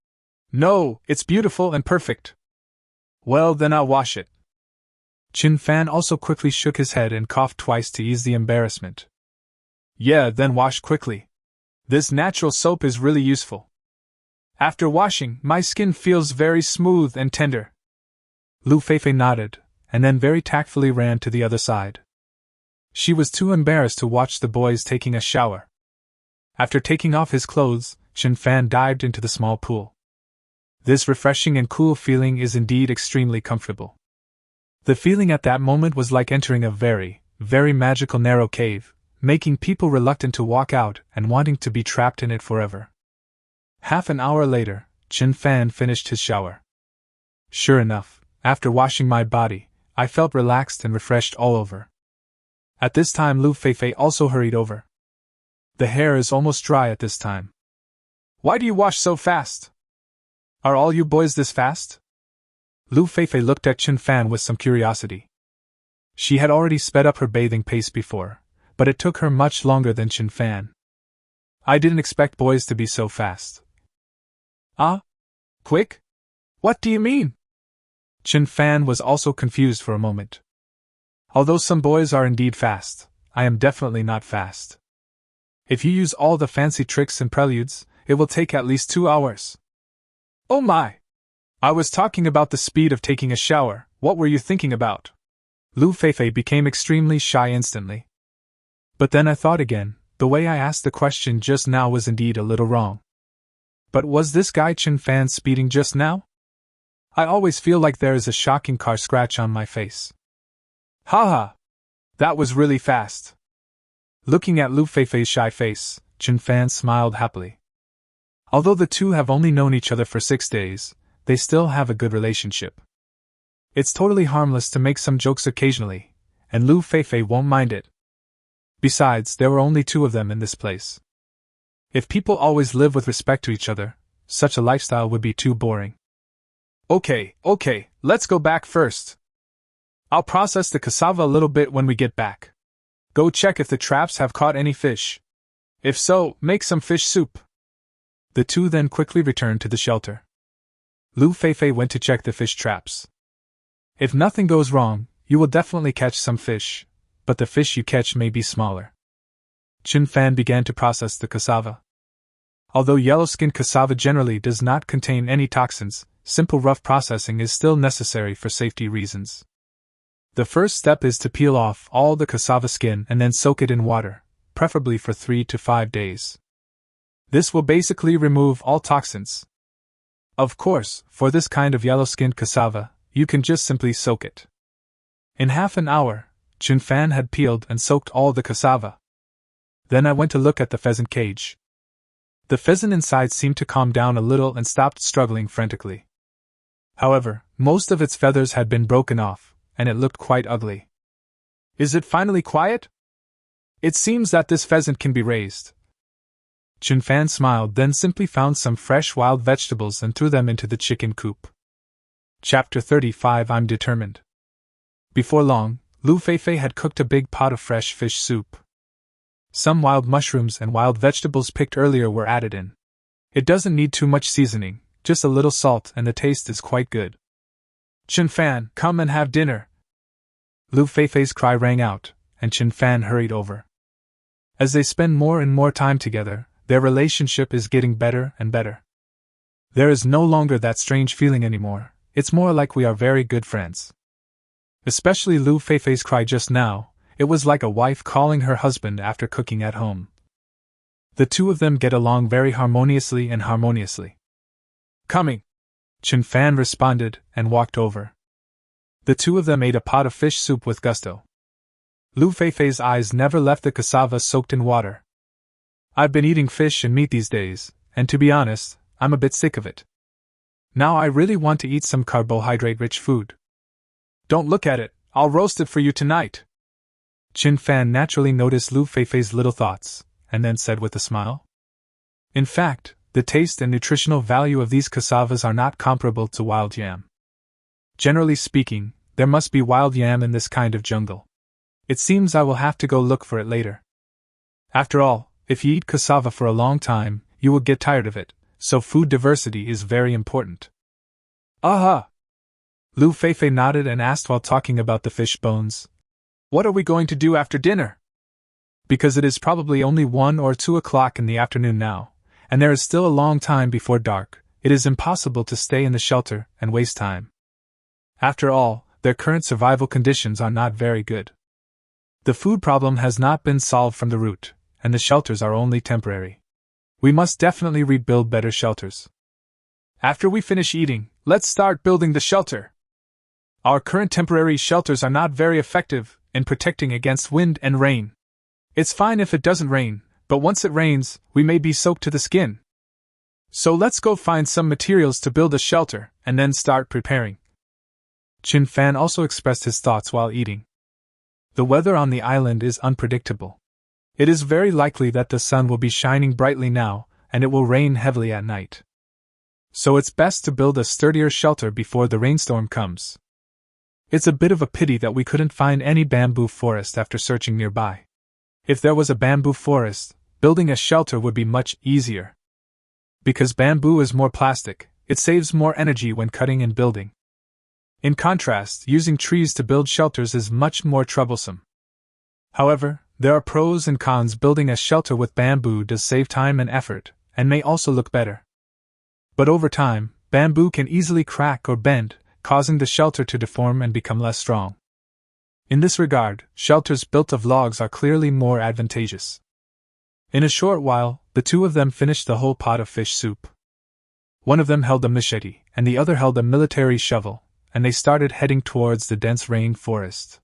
No, it's beautiful and perfect. Well, then I'll wash it. Chun Fan also quickly shook his head and coughed twice to ease the embarrassment. Yeah, then wash quickly. This natural soap is really useful. After washing, my skin feels very smooth and tender. Lu Feifei nodded, and then very tactfully ran to the other side. She was too embarrassed to watch the boys taking a shower. After taking off his clothes, Chun Fan dived into the small pool. This refreshing and cool feeling is indeed extremely comfortable. The feeling at that moment was like entering a very, very magical narrow cave, making people reluctant to walk out and wanting to be trapped in it forever. Half an hour later, Chun Fan finished his shower. Sure enough, after washing my body, I felt relaxed and refreshed all over. At this time Lu Feifei also hurried over. The hair is almost dry at this time. Why do you wash so fast? Are all you boys this fast? Lu Feifei looked at Chun Fan with some curiosity. She had already sped up her bathing pace before, but it took her much longer than Chun Fan. I didn't expect boys to be so fast. Quick? What do you mean? Chun Fan was also confused for a moment. Although some boys are indeed fast, I am definitely not fast. If you use all the fancy tricks and preludes, it will take at least 2 hours. Oh my! I was talking about the speed of taking a shower, what were you thinking about? Lu Feifei became extremely shy instantly. But then I thought again, the way I asked the question just now was indeed a little wrong. But was this guy Chun Fan speeding just now? I always feel like there is a shocking car scratch on my face. Haha! That was really fast. Looking at Lu Feifei's shy face, Chun Fan smiled happily. Although the two have only known each other for 6 days, they still have a good relationship. It's totally harmless to make some jokes occasionally, and Lu Feifei won't mind it. Besides, there were only 2 of them in this place. If people always live with respect to each other, such a lifestyle would be too boring. Okay, let's go back first. I'll process the cassava a little bit when we get back. Go check if the traps have caught any fish. If so, make some fish soup. The 2 then quickly returned to the shelter. Lu Feifei went to check the fish traps. If nothing goes wrong, you will definitely catch some fish, but the fish you catch may be smaller. Chun Fan began to process the cassava. Although yellow-skinned cassava generally does not contain any toxins, simple rough processing is still necessary for safety reasons. The first step is to peel off all the cassava skin and then soak it in water, preferably for 3 to 5 days. This will basically remove all toxins. Of course, for this kind of yellow-skinned cassava, you can just simply soak it. In half an hour, Chun Fan had peeled and soaked all the cassava. Then I went to look at the pheasant cage. The pheasant inside seemed to calm down a little and stopped struggling frantically. However, most of its feathers had been broken off, and it looked quite ugly. Is it finally quiet? It seems that this pheasant can be raised. Chun Fan smiled, then simply found some fresh wild vegetables and threw them into the chicken coop. Chapter 35 I'm determined. Before long, Lu Feifei had cooked a big pot of fresh fish soup. Some wild mushrooms and wild vegetables picked earlier were added in. It doesn't need too much seasoning, just a little salt, and the taste is quite good. Chun Fan, come and have dinner. Lu Feifei's cry rang out, and Chun Fan hurried over. As they spend more and more time together, their relationship is getting better and better. There is no longer that strange feeling anymore, it's more like we are very good friends. Especially Lu Feifei's cry just now, it was like a wife calling her husband after cooking at home. The two of them get along very harmoniously and harmoniously. Coming, Chen Fan responded and walked over. The two of them ate a pot of fish soup with gusto. Lu Feifei's eyes never left the cassava soaked in water. I've been eating fish and meat these days, and to be honest, I'm a bit sick of it. Now I really want to eat some carbohydrate-rich food. Don't look at it, I'll roast it for you tonight. Chen Fan naturally noticed Lu Feifei's little thoughts, and then said with a smile. In fact, the taste and nutritional value of these cassavas are not comparable to wild yam. Generally speaking, there must be wild yam in this kind of jungle. It seems I will have to go look for it later. After all, if you eat cassava for a long time, you will get tired of it, so food diversity is very important. Aha! Lu Feifei nodded and asked while talking about the fish bones. What are we going to do after dinner? Because it is probably only 1 or 2 o'clock in the afternoon now, and there is still a long time before dark, it is impossible to stay in the shelter and waste time. After all, their current survival conditions are not very good. The food problem has not been solved from the root, and the shelters are only temporary. We must definitely rebuild better shelters. After we finish eating, let's start building the shelter. Our current temporary shelters are not very effective in protecting against wind and rain. It's fine if it doesn't rain, but once it rains, we may be soaked to the skin. So let's go find some materials to build a shelter, and then start preparing. Chen Fan also expressed his thoughts while eating. The weather on the island is unpredictable. It is very likely that the sun will be shining brightly now, and it will rain heavily at night. So it's best to build a sturdier shelter before the rainstorm comes. It's a bit of a pity that we couldn't find any bamboo forest after searching nearby. If there was a bamboo forest, building a shelter would be much easier. Because bamboo is more plastic, it saves more energy when cutting and building. In contrast, using trees to build shelters is much more troublesome. However, there are pros and cons. Building a shelter with bamboo does save time and effort, and may also look better. But over time, bamboo can easily crack or bend, causing the shelter to deform and become less strong. In this regard, shelters built of logs are clearly more advantageous. In a short while, the two of them finished the whole pot of fish soup. One of them held a machete, and the other held a military shovel, and they started heading towards the dense rain forest.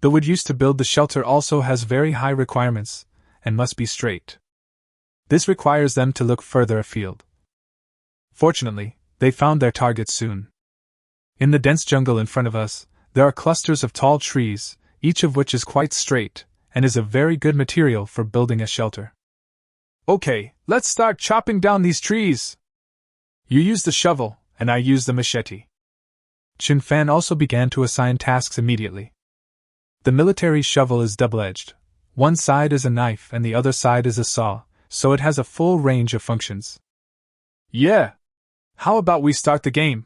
The wood used to build the shelter also has very high requirements, and must be straight. This requires them to look further afield. Fortunately, they found their target soon. In the dense jungle in front of us, there are clusters of tall trees, each of which is quite straight, and is a very good material for building a shelter. Okay, let's start chopping down these trees! You use the shovel, and I use the machete. Chen Fan also began to assign tasks immediately. The military shovel is double-edged. One side is a knife and the other side is a saw, so it has a full range of functions. Yeah! How about we start the game?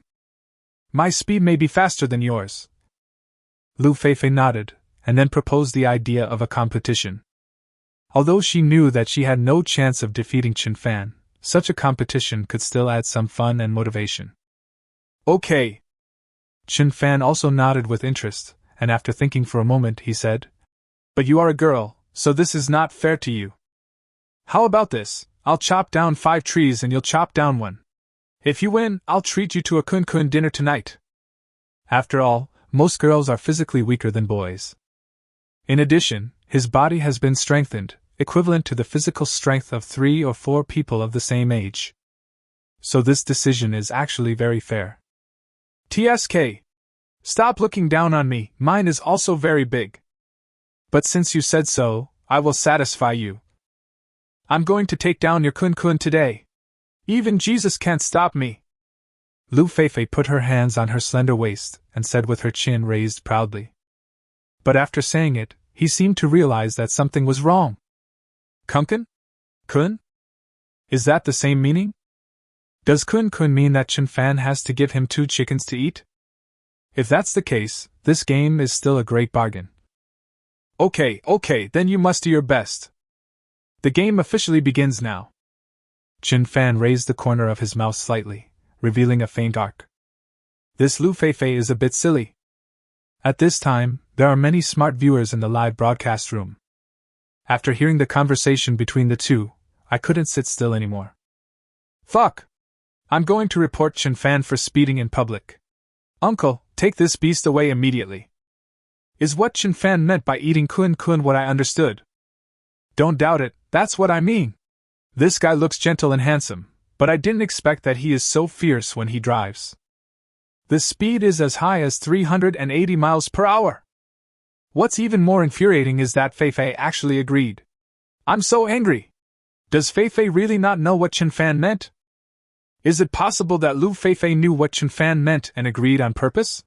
My speed may be faster than yours. Lu Feifei nodded, and then proposed the idea of a competition. Although she knew that she had no chance of defeating Chen Fan, such a competition could still add some fun and motivation. Okay! Chen Fan also nodded with interest, and after thinking for a moment he said, But you are a girl, so this is not fair to you. How about this? I'll chop down 5 trees and you'll chop down 1. If you win, I'll treat you to a kun-kun dinner tonight. After all, most girls are physically weaker than boys. In addition, his body has been strengthened, equivalent to the physical strength of 3 or 4 people of the same age. So this decision is actually very fair. TSK. Stop looking down on me, mine is also very big. But since you said so, I will satisfy you. I'm going to take down your kun-kun today. Even Jesus can't stop me. Lu Feifei put her hands on her slender waist and said with her chin raised proudly. But after saying it, he seemed to realize that something was wrong. Kunkan? Kun? Is that the same meaning? Does kun-kun mean that Chen Fan has to give him 2 chickens to eat? If that's the case, this game is still a great bargain. Okay, then you must do your best. The game officially begins now. Chen Fan raised the corner of his mouth slightly, revealing a faint arc. This Lu Feifei is a bit silly. At this time, there are many smart viewers in the live broadcast room. After hearing the conversation between the two, I couldn't sit still anymore. Fuck! I'm going to report Chen Fan for speeding in public. Uncle, take this beast away immediately. Is what Chen Fan meant by eating kun kun what I understood? Don't doubt it, that's what I mean. This guy looks gentle and handsome, but I didn't expect that he is so fierce when he drives. The speed is as high as 380 miles per hour. What's even more infuriating is that Feifei actually agreed. I'm so angry. Does Feifei really not know what Chen Fan meant? Is it possible that Lu Feifei knew what Chen Fan meant and agreed on purpose?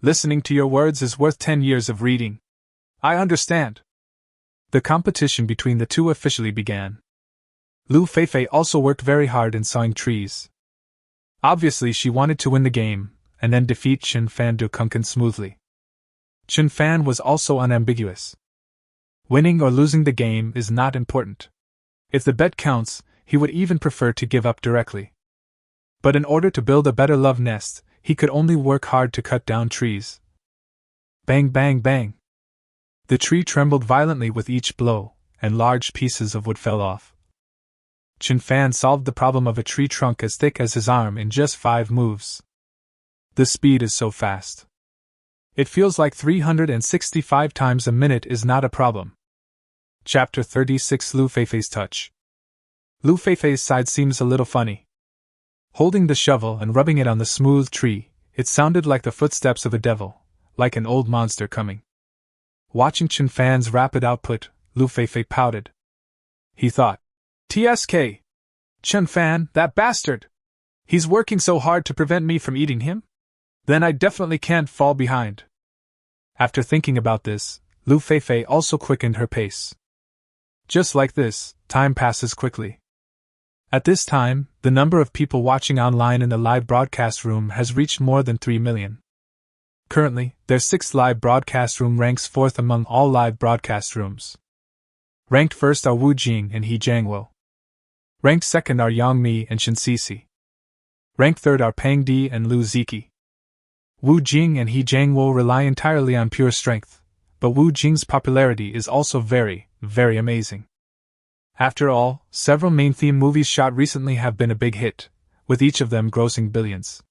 Listening to your words is worth 10 years of reading. I understand. The competition between the two officially began. Lu Feifei also worked very hard in sawing trees. Obviously she wanted to win the game, and then defeat Chen Fan du Kunken smoothly. Chen Fan was also unambiguous. Winning or losing the game is not important. If the bet counts, he would even prefer to give up directly. But in order to build a better love nest, he could only work hard to cut down trees. Bang, bang, bang. The tree trembled violently with each blow, and large pieces of wood fell off. Chen Fan solved the problem of a tree trunk as thick as his arm in just 5 moves. The speed is so fast. It feels like 365 times a minute is not a problem. Chapter 36 Lu Feifei's Touch. Lu Feifei's side seems a little funny. Holding the shovel and rubbing it on the smooth tree, it sounded like the footsteps of a devil, like an old monster coming. Watching Chen Fan's rapid output, Lu Feifei pouted. He thought, TSK! Chen Fan, that bastard! He's working so hard to prevent me from eating him? Then I definitely can't fall behind. After thinking about this, Lu Feifei also quickened her pace. Just like this, time passes quickly. At this time, the number of people watching online in the live broadcast room has reached more than 3 million. Currently, their 6th live broadcast room ranks 4th among all live broadcast rooms. Ranked first are Wu Jing and He Jiangwo. Ranked second are Yang Mi and Shin Sisi. Ranked third are Pang Di and Lu Ziki. Wu Jing and He Jiangwo rely entirely on pure strength, but Wu Jing's popularity is also very, very amazing. After all, several main theme movies shot recently have been a big hit, with each of them grossing billions.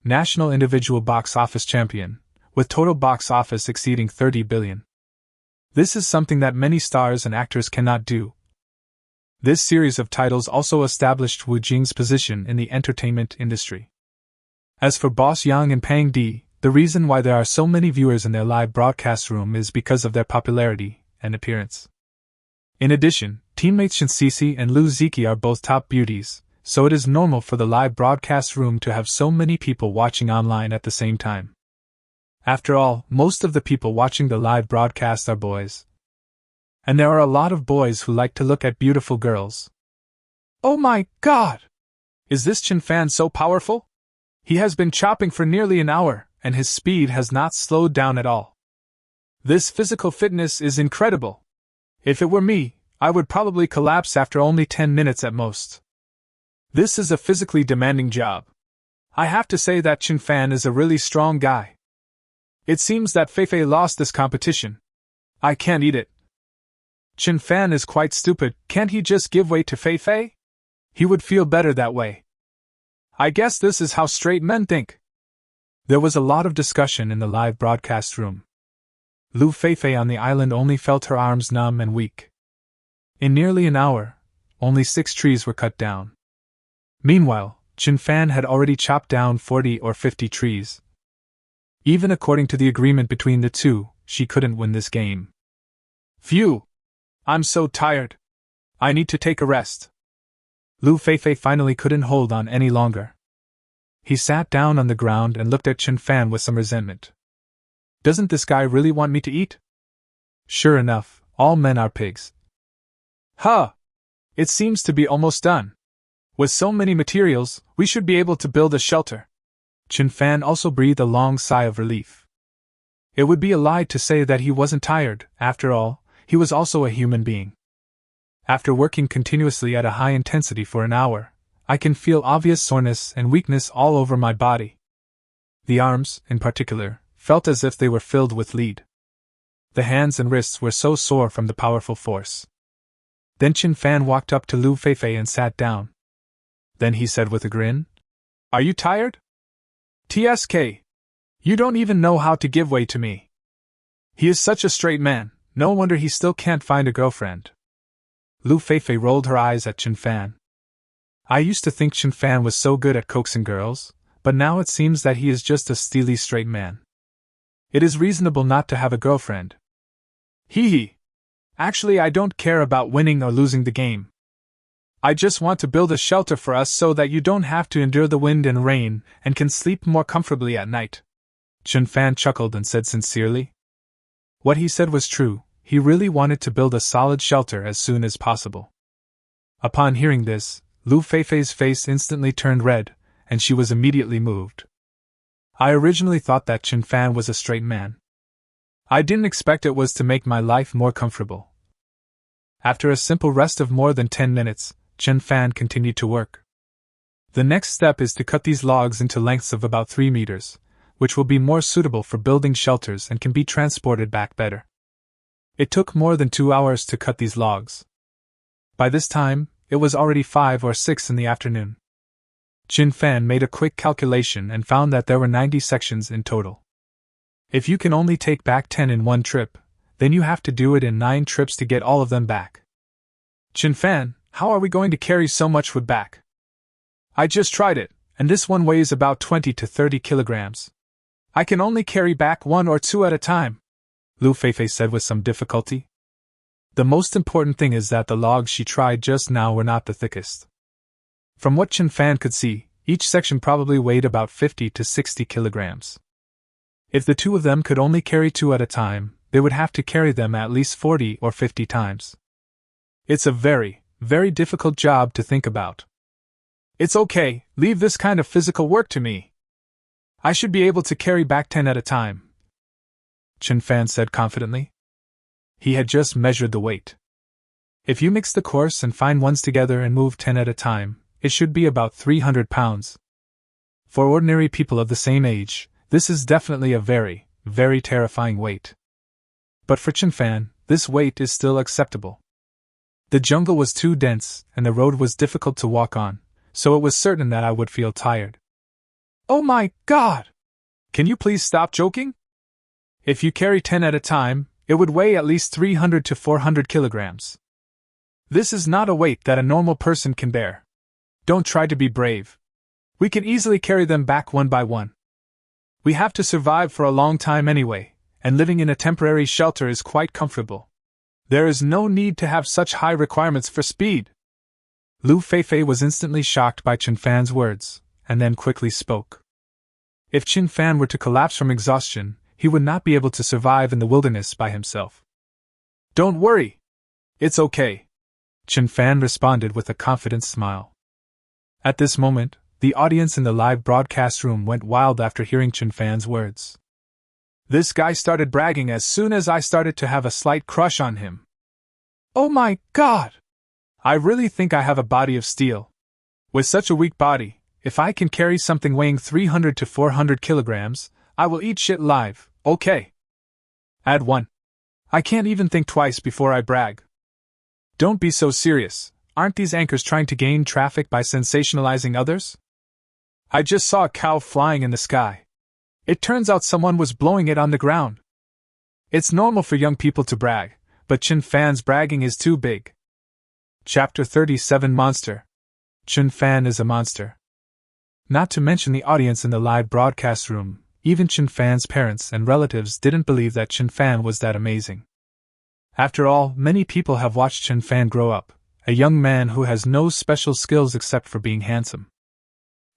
National Individual Box Office Champion, with total box office exceeding 30 billion. This is something that many stars and actors cannot do. This series of titles also established Wu Jing's position in the entertainment industry. As for Boss Yang and Pang Di, the reason why there are so many viewers in their live broadcast room is because of their popularity and appearance. In addition, teammates Shin Sisi and Lu Ziki are both top beauties, so it is normal for the live broadcast room to have so many people watching online at the same time. After all, most of the people watching the live broadcast are boys. And there are a lot of boys who like to look at beautiful girls. Oh my god! Is this Chen Fan so powerful? He has been chopping for nearly an hour, and his speed has not slowed down at all. This physical fitness is incredible. If it were me, I would probably collapse after only 10 minutes at most. This is a physically demanding job. I have to say that Chen Fan is a really strong guy. It seems that Feifei lost this competition. I can't eat it. Chen Fan is quite stupid, can't he just give way to Feifei? He would feel better that way. I guess this is how straight men think. There was a lot of discussion in the live broadcast room. Lu Feifei on the island only felt her arms numb and weak. In nearly an hour, only 6 trees were cut down. Meanwhile, Chen Fan had already chopped down 40 or 50 trees. Even according to the agreement between the two, she couldn't win this game. Phew! I'm so tired. I need to take a rest. Lu Feifei finally couldn't hold on any longer. He sat down on the ground and looked at Chen Fan with some resentment. Doesn't this guy really want me to eat? Sure enough, all men are pigs. Huh! It seems to be almost done. With so many materials, we should be able to build a shelter. Chen Fan also breathed a long sigh of relief. It would be a lie to say that he wasn't tired, after all, he was also a human being. After working continuously at a high intensity for an hour, I can feel obvious soreness and weakness all over my body. The arms, in particular, felt as if they were filled with lead. The hands and wrists were so sore from the powerful force. Then Chin Fan walked up to Lu Feifei and sat down. Then he said with a grin, "Are you tired? TSK. You don't even know how to give way to me. He is such a straight man, no wonder he still can't find a girlfriend." Lu Feifei rolled her eyes at Chin Fan. "I used to think Chin Fan was so good at coaxing girls, but now it seems that he is just a steely straight man. It is reasonable not to have a girlfriend. Hee hee. Actually, I don't care about winning or losing the game. I just want to build a shelter for us so that you don't have to endure the wind and rain and can sleep more comfortably at night." Chin Fan chuckled and said sincerely. What he said was true, he really wanted to build a solid shelter as soon as possible. Upon hearing this, Lu Feifei's face instantly turned red, and she was immediately moved. "I originally thought that Chin Fan was a straight man. I didn't expect it was to make my life more comfortable." After a simple rest of more than 10 minutes, Chin Fan continued to work. "The next step is to cut these logs into lengths of about 3 meters, which will be more suitable for building shelters and can be transported back better." It took more than 2 hours to cut these logs. By this time, it was already 5 or 6 in the afternoon. Chin Fan made a quick calculation and found that there were 90 sections in total. If you can only take back 10 in one trip, then you have to do it in 9 trips to get all of them back. "Chin Fan, how are we going to carry so much wood back?" "I just tried it, and this one weighs about 20 to 30 kilograms. I can only carry back 1 or 2 at a time," Lu Feifei said with some difficulty. The most important thing is that the logs she tried just now were not the thickest. From what Chin Fan could see, each section probably weighed about 50 to 60 kilograms. If the 2 of them could only carry 2 at a time, they would have to carry them at least 40 or 50 times. It's a very, very difficult job to think about. "It's okay, leave this kind of physical work to me. I should be able to carry back 10 at a time," Chin Fan said confidently. He had just measured the weight. If you mix the coarse and fine ones together and move 10 at a time, it should be about 300 pounds. For ordinary people of the same age, this is definitely a very, very terrifying weight. But for Chin Fan, this weight is still acceptable. The jungle was too dense, and the road was difficult to walk on, so it was certain that I would feel tired. "Oh my God! Can you please stop joking? If you carry 10 at a time, it would weigh at least 300 to 400 kilograms. This is not a weight that a normal person can bear. Don't try to be brave. We can easily carry them back one by one. We have to survive for a long time anyway, and living in a temporary shelter is quite comfortable. There is no need to have such high requirements for speed." Lu Feifei was instantly shocked by Chin Fan's words, and then quickly spoke. If Chin Fan were to collapse from exhaustion, he would not be able to survive in the wilderness by himself. "Don't worry. It's okay," Chin Fan responded with a confident smile. At this moment, the audience in the live broadcast room went wild after hearing Chin Fan's words. "This guy started bragging as soon as I started to have a slight crush on him. Oh my God! I really think I have a body of steel. With such a weak body, if I can carry something weighing 300 to 400 kilograms, I will eat shit live, okay? Add 1. I can't even think twice before I brag. Don't be so serious, aren't these anchors trying to gain traffic by sensationalizing others? I just saw a cow flying in the sky. It turns out someone was blowing it on the ground. It's normal for young people to brag, but Chin Fan's bragging is too big." Chapter 37 Monster. Chin Fan is a monster. Not to mention the audience in the live broadcast room, even Chin Fan's parents and relatives didn't believe that Chin Fan was that amazing. After all, many people have watched Chin Fan grow up, a young man who has no special skills except for being handsome.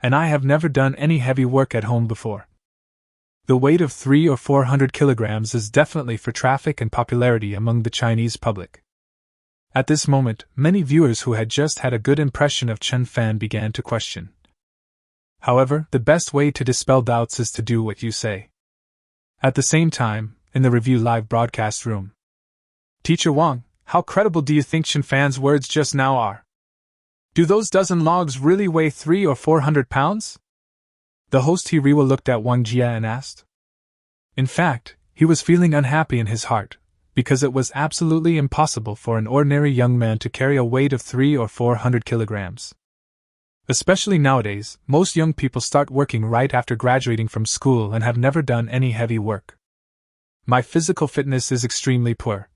And I have never done any heavy work at home before. The weight of 300 or 400 kilograms is definitely for traffic and popularity among the Chinese public. At this moment, many viewers who had just had a good impression of Chin Fan began to question. However, the best way to dispel doubts is to do what you say. At the same time, in the review live broadcast room, "Teacher Wang, how credible do you think Chin Fan's words just now are? Do those dozen logs really weigh 300 or 400 pounds? The host Hiriwa looked at Wang Jia and asked. In fact, he was feeling unhappy in his heart, because it was absolutely impossible for an ordinary young man to carry a weight of 300 or 400 kilograms. Especially nowadays, most young people start working right after graduating from school and have never done any heavy work. My physical fitness is extremely poor.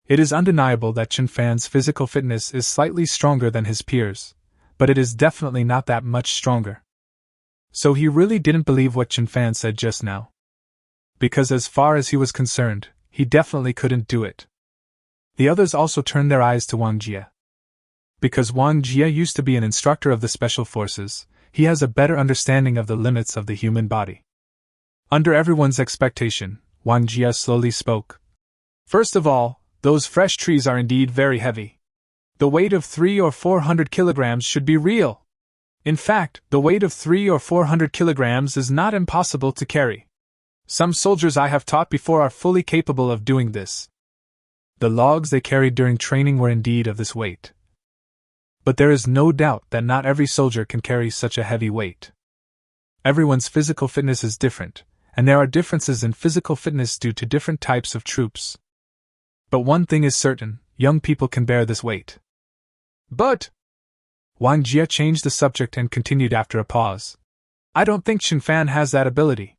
It is undeniable that Chen Fan's physical fitness is slightly stronger than his peers, but it is definitely not that much stronger. So he really didn't believe what Chen Fan said just now. Because as far as he was concerned, he definitely couldn't do it. The others also turned their eyes to Wang Jie. Because Wang Jie used to be an instructor of the Special Forces, he has a better understanding of the limits of the human body. Under everyone's expectation, Wang Jie slowly spoke. First of all, those fresh trees are indeed very heavy. The weight of 300 or 400 kilograms should be real. In fact, the weight of 300 or 400 kilograms is not impossible to carry. Some soldiers I have taught before are fully capable of doing this. The logs they carried during training were indeed of this weight. But there is no doubt that not every soldier can carry such a heavy weight. Everyone's physical fitness is different, and there are differences in physical fitness due to different types of troops. But one thing is certain, young people can bear this weight. But Wang Jie changed the subject and continued after a pause. I don't think Chen Fan has that ability.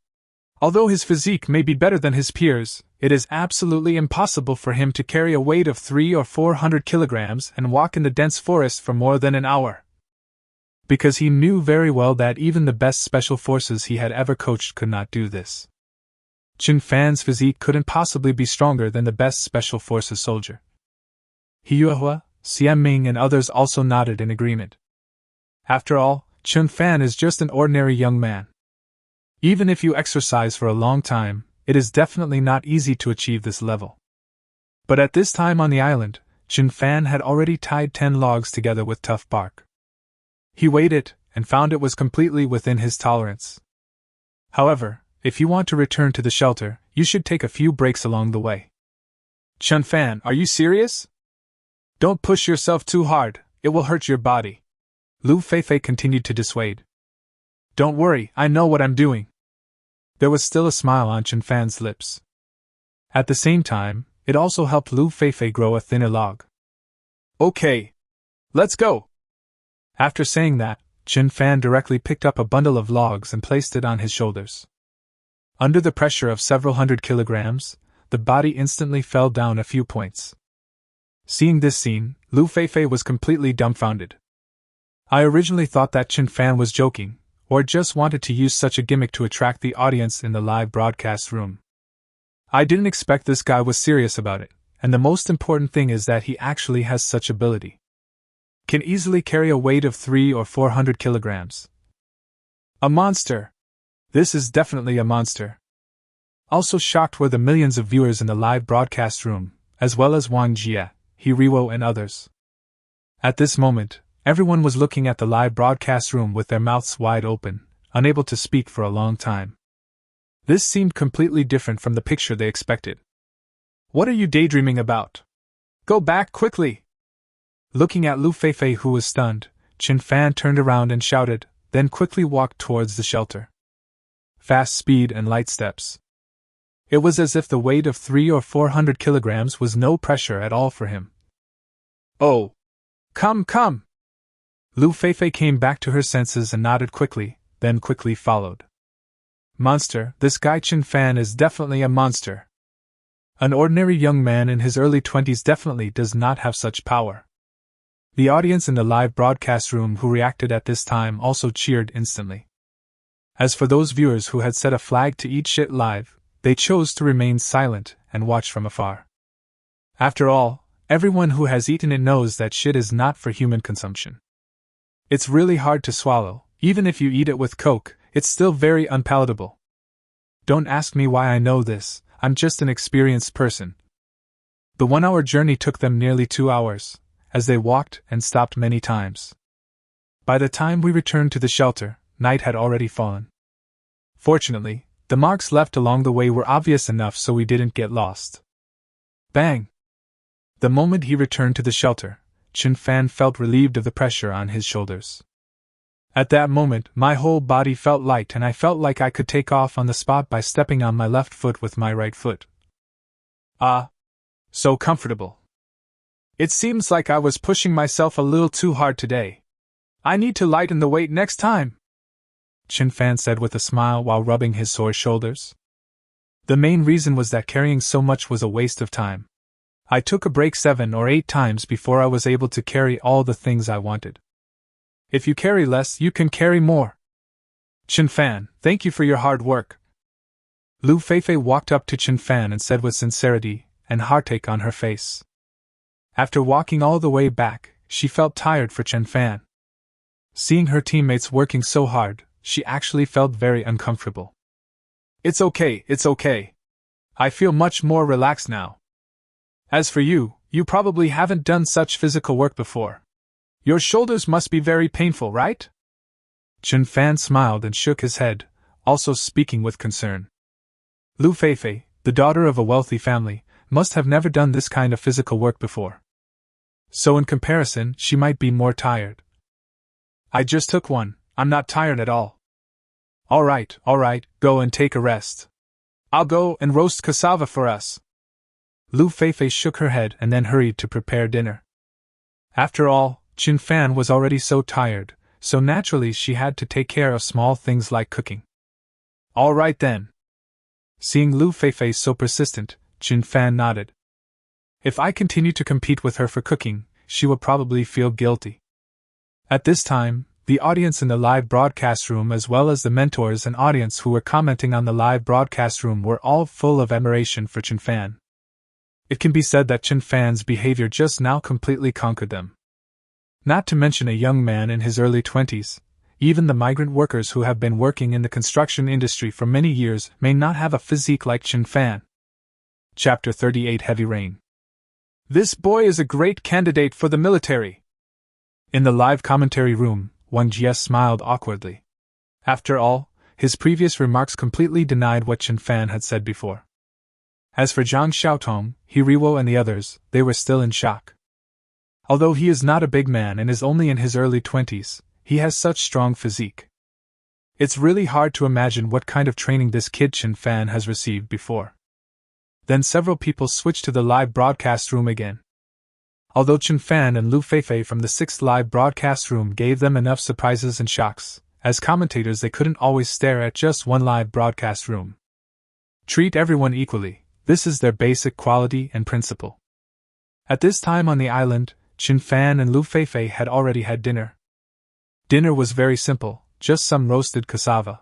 Although his physique may be better than his peers, it is absolutely impossible for him to carry a weight of 300 or 400 kilograms and walk in the dense forest for more than an hour. Because he knew very well that even the best special forces he had ever coached could not do this. Chen Fan's physique couldn't possibly be stronger than the best special forces soldier. He Yuehua, Xian Ming and others also nodded in agreement. After all, Chen Fan is just an ordinary young man. Even if you exercise for a long time, it is definitely not easy to achieve this level. But at this time on the island, Chen Fan had already tied 10 logs together with tough bark. He weighed it, and found it was completely within his tolerance. However, if you want to return to the shelter, you should take a few breaks along the way. Chen Fan, are you serious? Don't push yourself too hard, it will hurt your body. Lu Feifei continued to dissuade. Don't worry, I know what I'm doing. There was still a smile on Chen Fan's lips. At the same time, it also helped Lu Feifei grow a thinner log. Okay. Let's go! After saying that, Chen Fan directly picked up a bundle of logs and placed it on his shoulders. Under the pressure of several hundred kilograms, the body instantly fell down a few points. Seeing this scene, Lu Feifei was completely dumbfounded. I originally thought that Chen Fan was joking, or just wanted to use such a gimmick to attract the audience in the live broadcast room. I didn't expect this guy was serious about it, and the most important thing is that he actually has such ability. Can easily carry a weight of 300 or 400 kilograms. A monster! This is definitely a monster. Also shocked were the millions of viewers in the live broadcast room, as well as Wang Jie, Hiriwo and others. At this moment, everyone was looking at the live broadcast room with their mouths wide open, unable to speak for a long time. This seemed completely different from the picture they expected. What are you daydreaming about? Go back quickly! Looking at Lu Feifei, who was stunned, Chen Fan turned around and shouted, then quickly walked towards the shelter. Fast speed and light steps. It was as if the weight of 300 or 400 kilograms was no pressure at all for him. Oh! Come! Lu Feifei came back to her senses and nodded quickly, then quickly followed. Monster, this guy Chen Fan is definitely a monster. An ordinary young man in his early 20s definitely does not have such power. The audience in the live broadcast room who reacted at this time also cheered instantly. As for those viewers who had set a flag to eat shit live, they chose to remain silent and watch from afar. After all, everyone who has eaten it knows that shit is not for human consumption. It's really hard to swallow, even if you eat it with Coke, it's still very unpalatable. Don't ask me why I know this, I'm just an experienced person. The 1-hour journey took them nearly 2 hours, as they walked and stopped many times. By the time we returned to the shelter, night had already fallen. Fortunately, the marks left along the way were obvious enough so we didn't get lost. Bang! The moment he returned to the shelter, Chen Fan felt relieved of the pressure on his shoulders. At that moment, my whole body felt light and I felt like I could take off on the spot by stepping on my left foot with my right foot. Ah, So comfortable. It seems like I was pushing myself a little too hard today. I need to lighten the weight next time, Chen Fan said with a smile while rubbing his sore shoulders. The main reason was that carrying so much was a waste of time. I took a break 7 or 8 times before I was able to carry all the things I wanted. If you carry less, you can carry more. Chen Fan, thank you for your hard work. Lu Feifei walked up to Chen Fan and said with sincerity and heartache on her face. After walking all the way back, she felt tired for Chen Fan. Seeing her teammates working so hard, she actually felt very uncomfortable. It's okay. I feel much more relaxed now. As for you, you probably haven't done such physical work before. Your shoulders must be very painful, right? Chen Fan smiled and shook his head, also speaking with concern. Lu Feifei, the daughter of a wealthy family, must have never done this kind of physical work before. So in comparison, she might be more tired. I just took one, I'm not tired at all. Alright, go and take a rest. I'll go and roast cassava for us. Lu Feifei shook her head and then hurried to prepare dinner. After all, Chen Fan was already so tired, so naturally she had to take care of small things like cooking. Alright then. Seeing Lu Feifei so persistent, Chen Fan nodded. If I continue to compete with her for cooking, she will probably feel guilty. At this time, the audience in the live broadcast room as well as the mentors and audience who were commenting on the live broadcast room were all full of admiration for Chen Fan. It can be said that Chen Fan's behavior just now completely conquered them. Not to mention a young man in his early 20s, even the migrant workers who have been working in the construction industry for many years may not have a physique like Chen Fan. Chapter 38 Heavy Rain. This boy is a great candidate for the military. In the live commentary room, Wang Jie smiled awkwardly. After all, his previous remarks completely denied what Chen Fan had said before. As for Zhang Xiaotong, He Riwo and the others, they were still in shock. Although he is not a big man and is only in his early 20s, he has such strong physique. It's really hard to imagine what kind of training this kid Chen Fan has received before. Then several people switched to the live broadcast room again. Although Chen Fan and Lu Feifei from the 6th live broadcast room gave them enough surprises and shocks, as commentators they couldn't always stare at just one live broadcast room. Treat everyone equally, this is their basic quality and principle. At this time on the island, Chen Fan and Lu Feifei had already had dinner. Dinner was very simple, just some roasted cassava.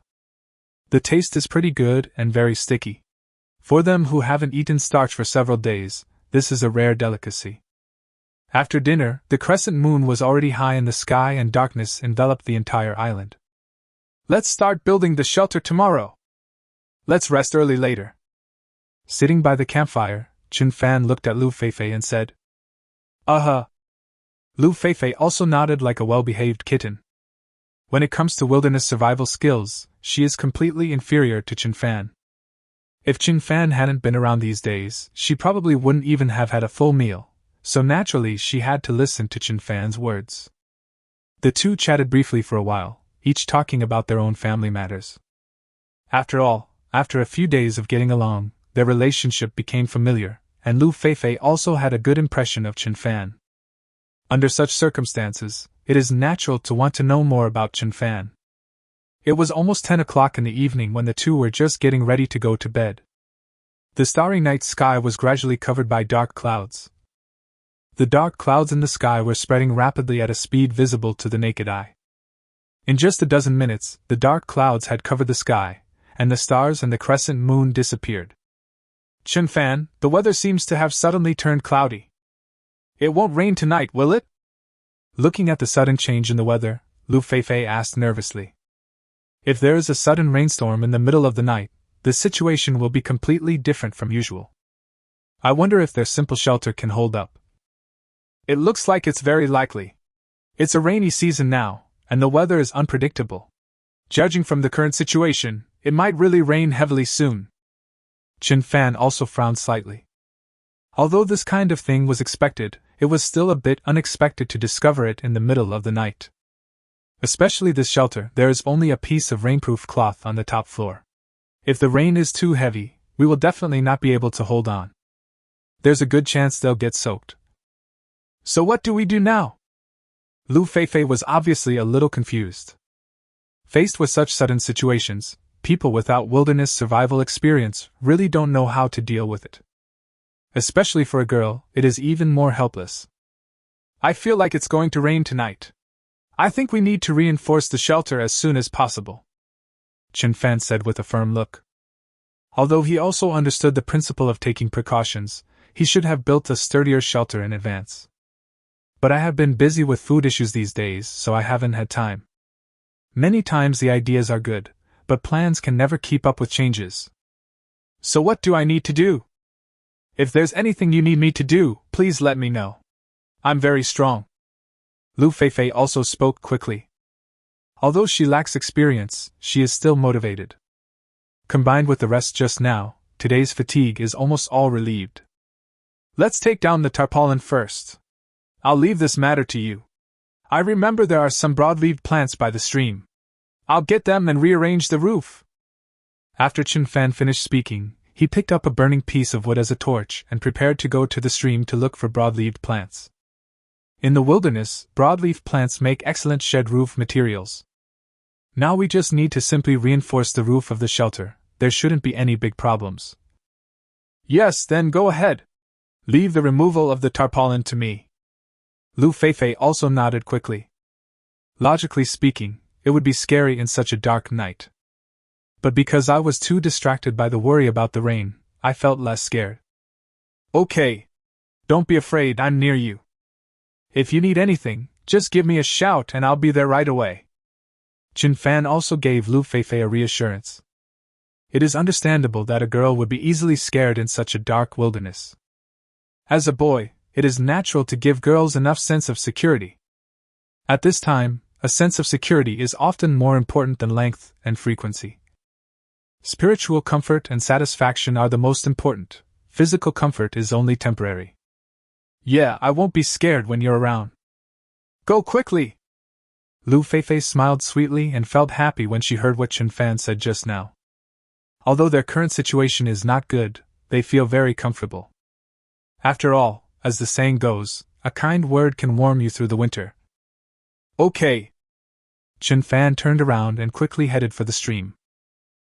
The taste is pretty good and very sticky. For them who haven't eaten starch for several days, this is a rare delicacy. After dinner, the crescent moon was already high in the sky and darkness enveloped the entire island. Let's start building the shelter tomorrow. Let's rest early later. Sitting by the campfire, Chen Fan looked at Lu Feifei and said, Lu Feifei also nodded like a well-behaved kitten. When it comes to wilderness survival skills, she is completely inferior to Chen Fan. If Chen Fan hadn't been around these days, she probably wouldn't even have had a full meal, so naturally she had to listen to Chen Fan's words. The two chatted briefly for a while, each talking about their own family matters. After all, after a few days of getting along, their relationship became familiar, and Lu Feifei also had a good impression of Chen Fan. Under such circumstances, it is natural to want to know more about Chen Fan. It was almost 10 o'clock in the evening when the two were just getting ready to go to bed. The starry night sky was gradually covered by dark clouds. The dark clouds in the sky were spreading rapidly at a speed visible to the naked eye. In just a dozen minutes, the dark clouds had covered the sky, and the stars and the crescent moon disappeared. Chen Fan, the weather seems to have suddenly turned cloudy. It won't rain tonight, will it? Looking at the sudden change in the weather, Lu Feifei asked nervously. If there is a sudden rainstorm in the middle of the night, the situation will be completely different from usual. I wonder if their simple shelter can hold up. It looks like it's very likely. It's a rainy season now, and the weather is unpredictable. Judging from the current situation, it might really rain heavily soon. Chen Fan also frowned slightly. Although this kind of thing was expected, it was still a bit unexpected to discover it in the middle of the night. Especially this shelter, there is only a piece of rainproof cloth on the top floor. If the rain is too heavy, we will definitely not be able to hold on. there's a good chance they'll get soaked. So what do we do now? Lu Feifei was obviously a little confused. Faced with such sudden situations, people without wilderness survival experience really don't know how to deal with it. Especially for a girl, it is even more helpless. I feel like it's going to rain tonight. I think we need to reinforce the shelter as soon as possible, Chen Fan said with a firm look. Although he also understood the principle of taking precautions, he should have built a sturdier shelter in advance. But I have been busy with food issues these days, so I haven't had time. Many times the ideas are good, but plans can never keep up with changes. So what do I need to do? If there's anything you need me to do, please let me know. I'm very strong. Lu Feifei also spoke quickly. Although she lacks experience, she is still motivated. Combined with the rest just now, today's fatigue is almost all relieved. Let's take down the tarpaulin first. I'll leave this matter to you. I remember there are some broad-leaved plants by the stream. I'll get them and rearrange the roof. After Chen Fan finished speaking, he picked up a burning piece of wood as a torch and prepared to go to the stream to look for broad-leaved plants. In the wilderness, broadleaf plants make excellent shed roof materials. Now we just need to simply reinforce the roof of the shelter. There shouldn't be any big problems. Yes, then go ahead. Leave the removal of the tarpaulin to me. Lu Feifei also nodded quickly. Logically speaking, it would be scary in such a dark night. But because I was too distracted by the worry about the rain, I felt less scared. Okay. Don't be afraid, I'm near you. If you need anything, just give me a shout and I'll be there right away. Chen Fan also gave Lu Feifei a reassurance. It is understandable that a girl would be easily scared in such a dark wilderness. As a boy, it is natural to give girls enough sense of security. At this time, a sense of security is often more important than length and frequency. Spiritual comfort and satisfaction are the most important. Physical comfort is only temporary. Yeah, I won't be scared when you're around. Go quickly! Lu Feifei smiled sweetly and felt happy when she heard what Chen Fan said just now. Although their current situation is not good, they feel very comfortable. After all, as the saying goes, a kind word can warm you through the winter. Okay. Chen Fan turned around and quickly headed for the stream.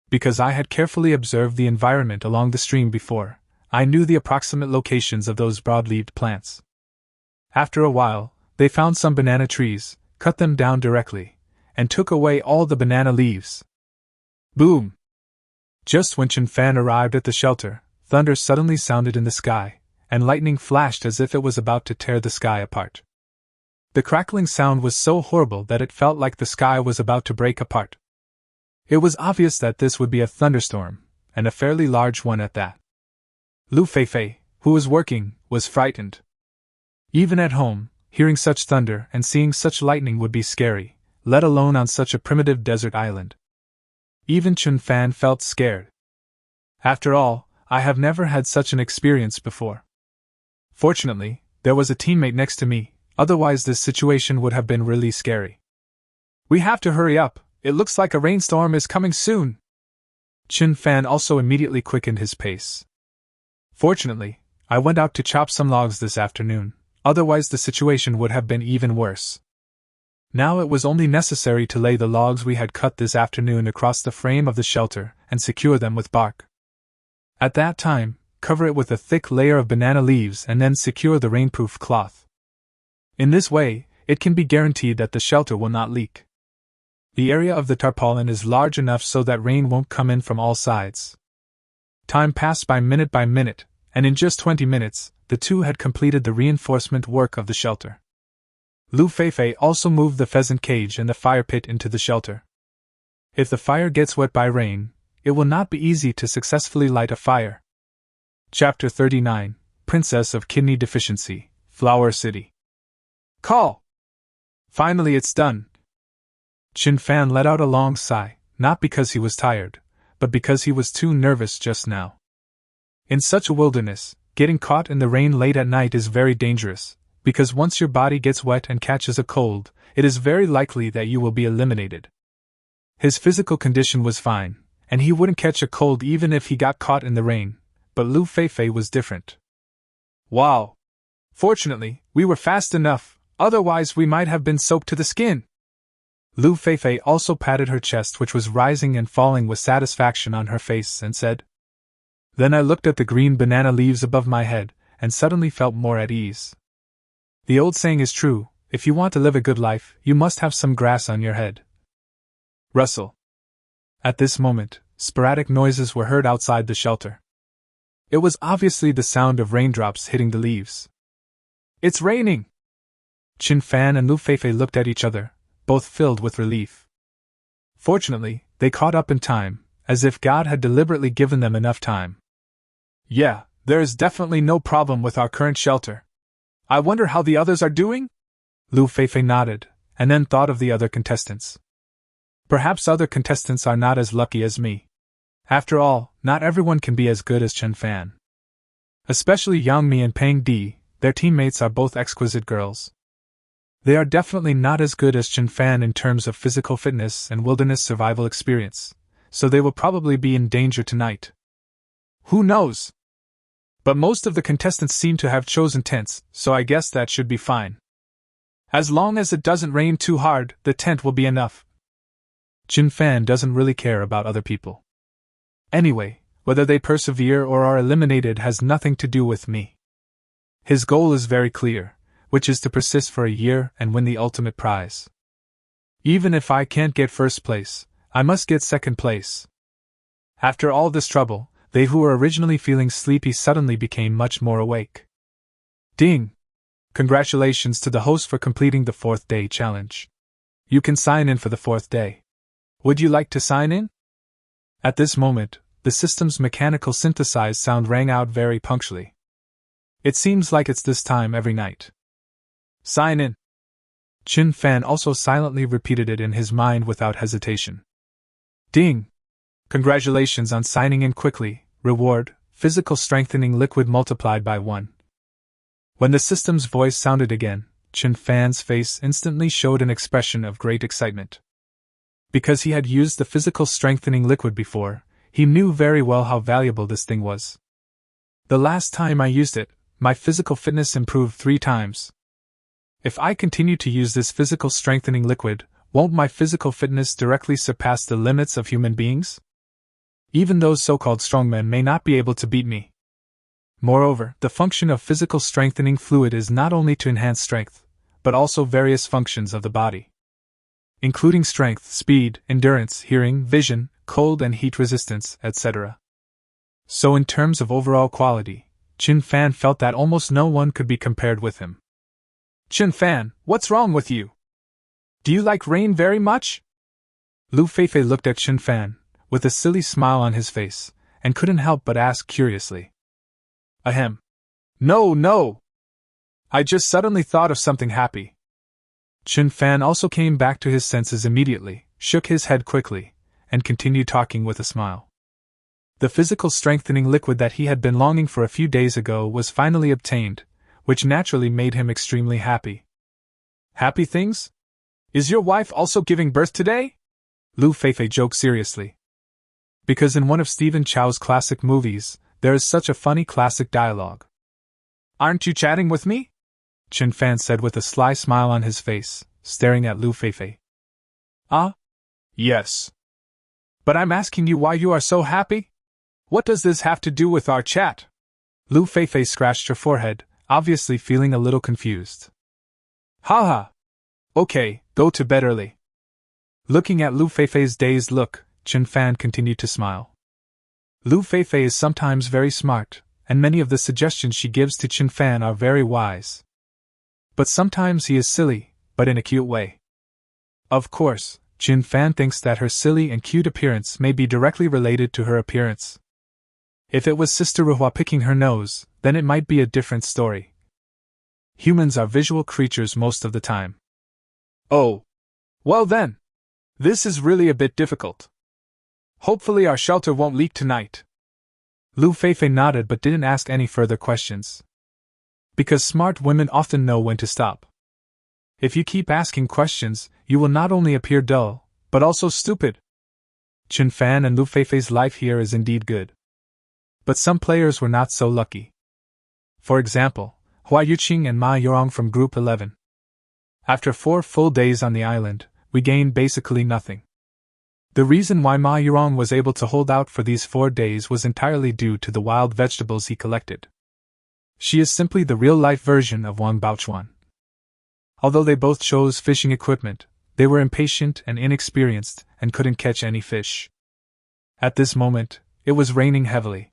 Because I had carefully observed the environment along the stream before, I knew the approximate locations of those broad-leaved plants. After a while, they found some banana trees, cut them down directly, and took away all the banana leaves. Boom! Just when Chen Fan arrived at the shelter, thunder suddenly sounded in the sky, and lightning flashed as if it was about to tear the sky apart. The crackling sound was so horrible that it felt like the sky was about to break apart. It was obvious that this would be a thunderstorm, and a fairly large one at that. Lu Feifei, who was working, was frightened. Even at home, hearing such thunder and seeing such lightning would be scary, let alone on such a primitive desert island. Even Chen Fan felt scared. After all, I have never had such an experience before. Fortunately, there was a teammate next to me, otherwise this situation would have been really scary. We have to hurry up, it looks like a rainstorm is coming soon. Chen Fan also immediately quickened his pace. Fortunately, I went out to chop some logs this afternoon, otherwise the situation would have been even worse. Now it was only necessary to lay the logs we had cut this afternoon across the frame of the shelter and secure them with bark. At that time, cover it with a thick layer of banana leaves and then secure the rainproof cloth. In this way, it can be guaranteed that the shelter will not leak. The area of the tarpaulin is large enough so that rain won't come in from all sides. Time passed by minute, and in just 20 minutes, the two had completed the reinforcement work of the shelter. Lu Feifei also moved the pheasant cage and the fire pit into the shelter. If the fire gets wet by rain, it will not be easy to successfully light a fire. Chapter 39, Princess of Kidney Deficiency, Flower City. Call! Finally it's done. Chen Fan let out a long sigh, not because he was tired, but because he was too nervous just now. In such a wilderness, getting caught in the rain late at night is very dangerous, because once your body gets wet and catches a cold, it is very likely that you will be eliminated. His physical condition was fine, and he wouldn't catch a cold even if he got caught in the rain, but Lu Feifei was different. Wow! Fortunately, we were fast enough, otherwise we might have been soaked to the skin. Lu Feifei also patted her chest, which was rising and falling with satisfaction on her face, and said, Then I looked at the green banana leaves above my head, and suddenly felt more at ease. The old saying is true, if you want to live a good life, you must have some grass on your head. Rustle. At this moment, sporadic noises were heard outside the shelter. It was obviously the sound of raindrops hitting the leaves. It's raining! Qin Fan and Lu Feifei looked at each other, both filled with relief. Fortunately, they caught up in time, as if God had deliberately given them enough time. Yeah, there is definitely no problem with our current shelter. I wonder how the others are doing? Lu Feifei nodded, and then thought of the other contestants. Perhaps other contestants are not as lucky as me. After all, not everyone can be as good as Chen Fan. Especially Yang Mi and Peng Di, their teammates are both exquisite girls. They are definitely not as good as Chen Fan in terms of physical fitness and wilderness survival experience, so they will probably be in danger tonight. Who knows? But most of the contestants seem to have chosen tents, so I guess that should be fine. As long as it doesn't rain too hard, the tent will be enough. Chen Fan doesn't really care about other people. Anyway, whether they persevere or are eliminated has nothing to do with me. His goal is very clear, which is to persist for a year and win the ultimate prize. Even if I can't get first place, I must get second place. After all this trouble, they who were originally feeling sleepy suddenly became much more awake. Ding! Congratulations to the host for completing the 4th day challenge. You can sign in for the 4th day. Would you like to sign in? At this moment, the system's mechanical synthesized sound rang out very punctually. It seems like it's this time every night. Sign in. Chen Fan also silently repeated it in his mind without hesitation. Ding! Congratulations on signing in quickly. Reward, physical strengthening liquid multiplied by 1. When the system's voice sounded again, Chen Fan's face instantly showed an expression of great excitement. Because he had used the physical strengthening liquid before, he knew very well how valuable this thing was. The last time I used it, my physical fitness improved 3 times. If I continue to use this physical strengthening liquid, won't my physical fitness directly surpass the limits of human beings? Even those so-called strongmen may not be able to beat me. Moreover, the function of physical strengthening fluid is not only to enhance strength, but also various functions of the body, including strength, speed, endurance, hearing, vision, cold and heat resistance, etc. So in terms of overall quality, Chen Fan felt that almost no one could be compared with him. Chen Fan, what's wrong with you? Do you like rain very much? Lu Feifei looked at Chen Fan, with a silly smile on his face, and couldn't help but ask curiously. Ahem. No. I just suddenly thought of something happy. Chen Fan also came back to his senses immediately, shook his head quickly, and continued talking with a smile. The physical strengthening liquid that he had been longing for a few days ago was finally obtained, which naturally made him extremely happy. Happy things? Is your wife also giving birth today? Lu Feifei joked seriously. Because in one of Stephen Chow's classic movies, there is such a funny classic dialogue. Aren't you chatting with me? Chen Fan said with a sly smile on his face, staring at Lu Feifei. Ah? Yes. But I'm asking you why you are so happy? What does this have to do with our chat? Lu Feifei scratched her forehead, obviously feeling a little confused. Haha. Okay, go to bed early. Looking at Lu Feifei's dazed look, Chen Fan continued to smile. Lu Feifei is sometimes very smart, and many of the suggestions she gives to Chen Fan are very wise. But sometimes he is silly, but in a cute way. Of course, Chen Fan thinks that her silly and cute appearance may be directly related to her appearance. If it was Sister Ruhua picking her nose, then it might be a different story. Humans are visual creatures most of the time. Oh. Well then. This is really a bit difficult. Hopefully our shelter won't leak tonight. Lu Feifei nodded but didn't ask any further questions. Because smart women often know when to stop. If you keep asking questions, you will not only appear dull, but also stupid. Chen Fan and Lu Feifei's life here is indeed good. But some players were not so lucky. For example, Hua Yuqing and Ma Yurong from Group 11. After 4 full days on the island, we gained basically nothing. The reason why Ma Yurong was able to hold out for these 4 days was entirely due to the wild vegetables he collected. She is simply the real-life version of Wang Baochuan. Although they both chose fishing equipment, they were impatient and inexperienced and couldn't catch any fish. At this moment, it was raining heavily.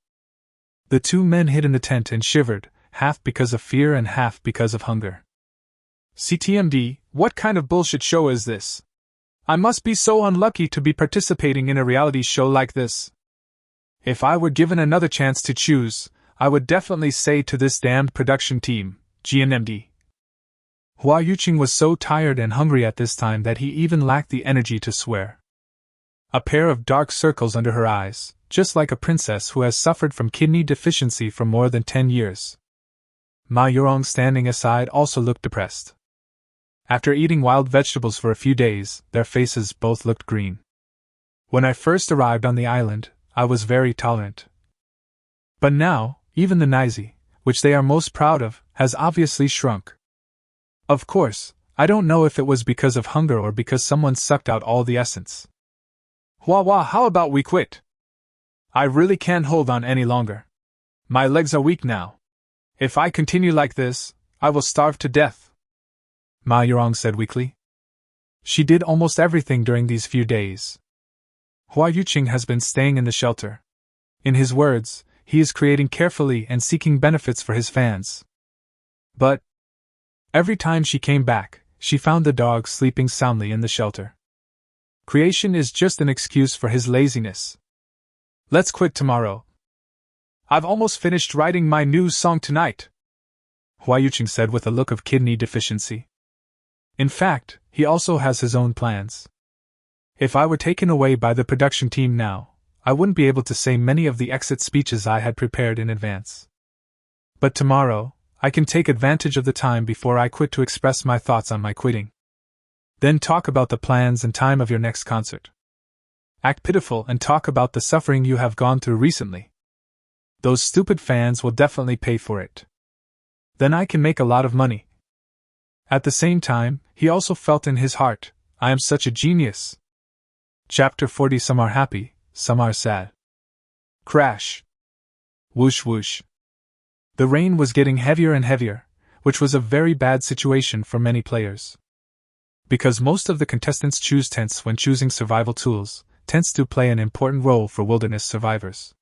The 2 men hid in the tent and shivered, half because of fear and half because of hunger. CTMD, what kind of bullshit show is this? I must be so unlucky to be participating in a reality show like this. If I were given another chance to choose, I would definitely say to this damned production team, GNMD. Hua Yuqing was so tired and hungry at this time that he even lacked the energy to swear. A pair of dark circles under her eyes, just like a princess who has suffered from kidney deficiency for more than 10 years. Ma Yurong, standing aside, also looked depressed. After eating wild vegetables for a few days, their faces both looked green. When I first arrived on the island, I was very tolerant. But now, even the Nizi, which they are most proud of, has obviously shrunk. Of course, I don't know if it was because of hunger or because someone sucked out all the essence. Hua, how about we quit? I really can't hold on any longer. My legs are weak now. If I continue like this, I will starve to death. Ma Yurong said weakly. She did almost everything during these few days. Hua Yuqing has been staying in the shelter. In his words, he is creating carefully and seeking benefits for his fans. But every time she came back, she found the dog sleeping soundly in the shelter. Creation is just an excuse for his laziness. Let's quit tomorrow. I've almost finished writing my new song tonight, Hua Yuqing said with a look of kidney deficiency. In fact, he also has his own plans. If I were taken away by the production team now, I wouldn't be able to say many of the exit speeches I had prepared in advance. But tomorrow, I can take advantage of the time before I quit to express my thoughts on my quitting. Then talk about the plans and time of your next concert. Act pitiful and talk about the suffering you have gone through recently. Those stupid fans will definitely pay for it. Then I can make a lot of money. At the same time, he also felt in his heart, I am such a genius. Chapter 40. Some are happy, some are sad. Crash. Whoosh whoosh. The rain was getting heavier and heavier, which was a very bad situation for many players. Because most of the contestants choose tents when choosing survival tools, tents do play an important role for wilderness survivors.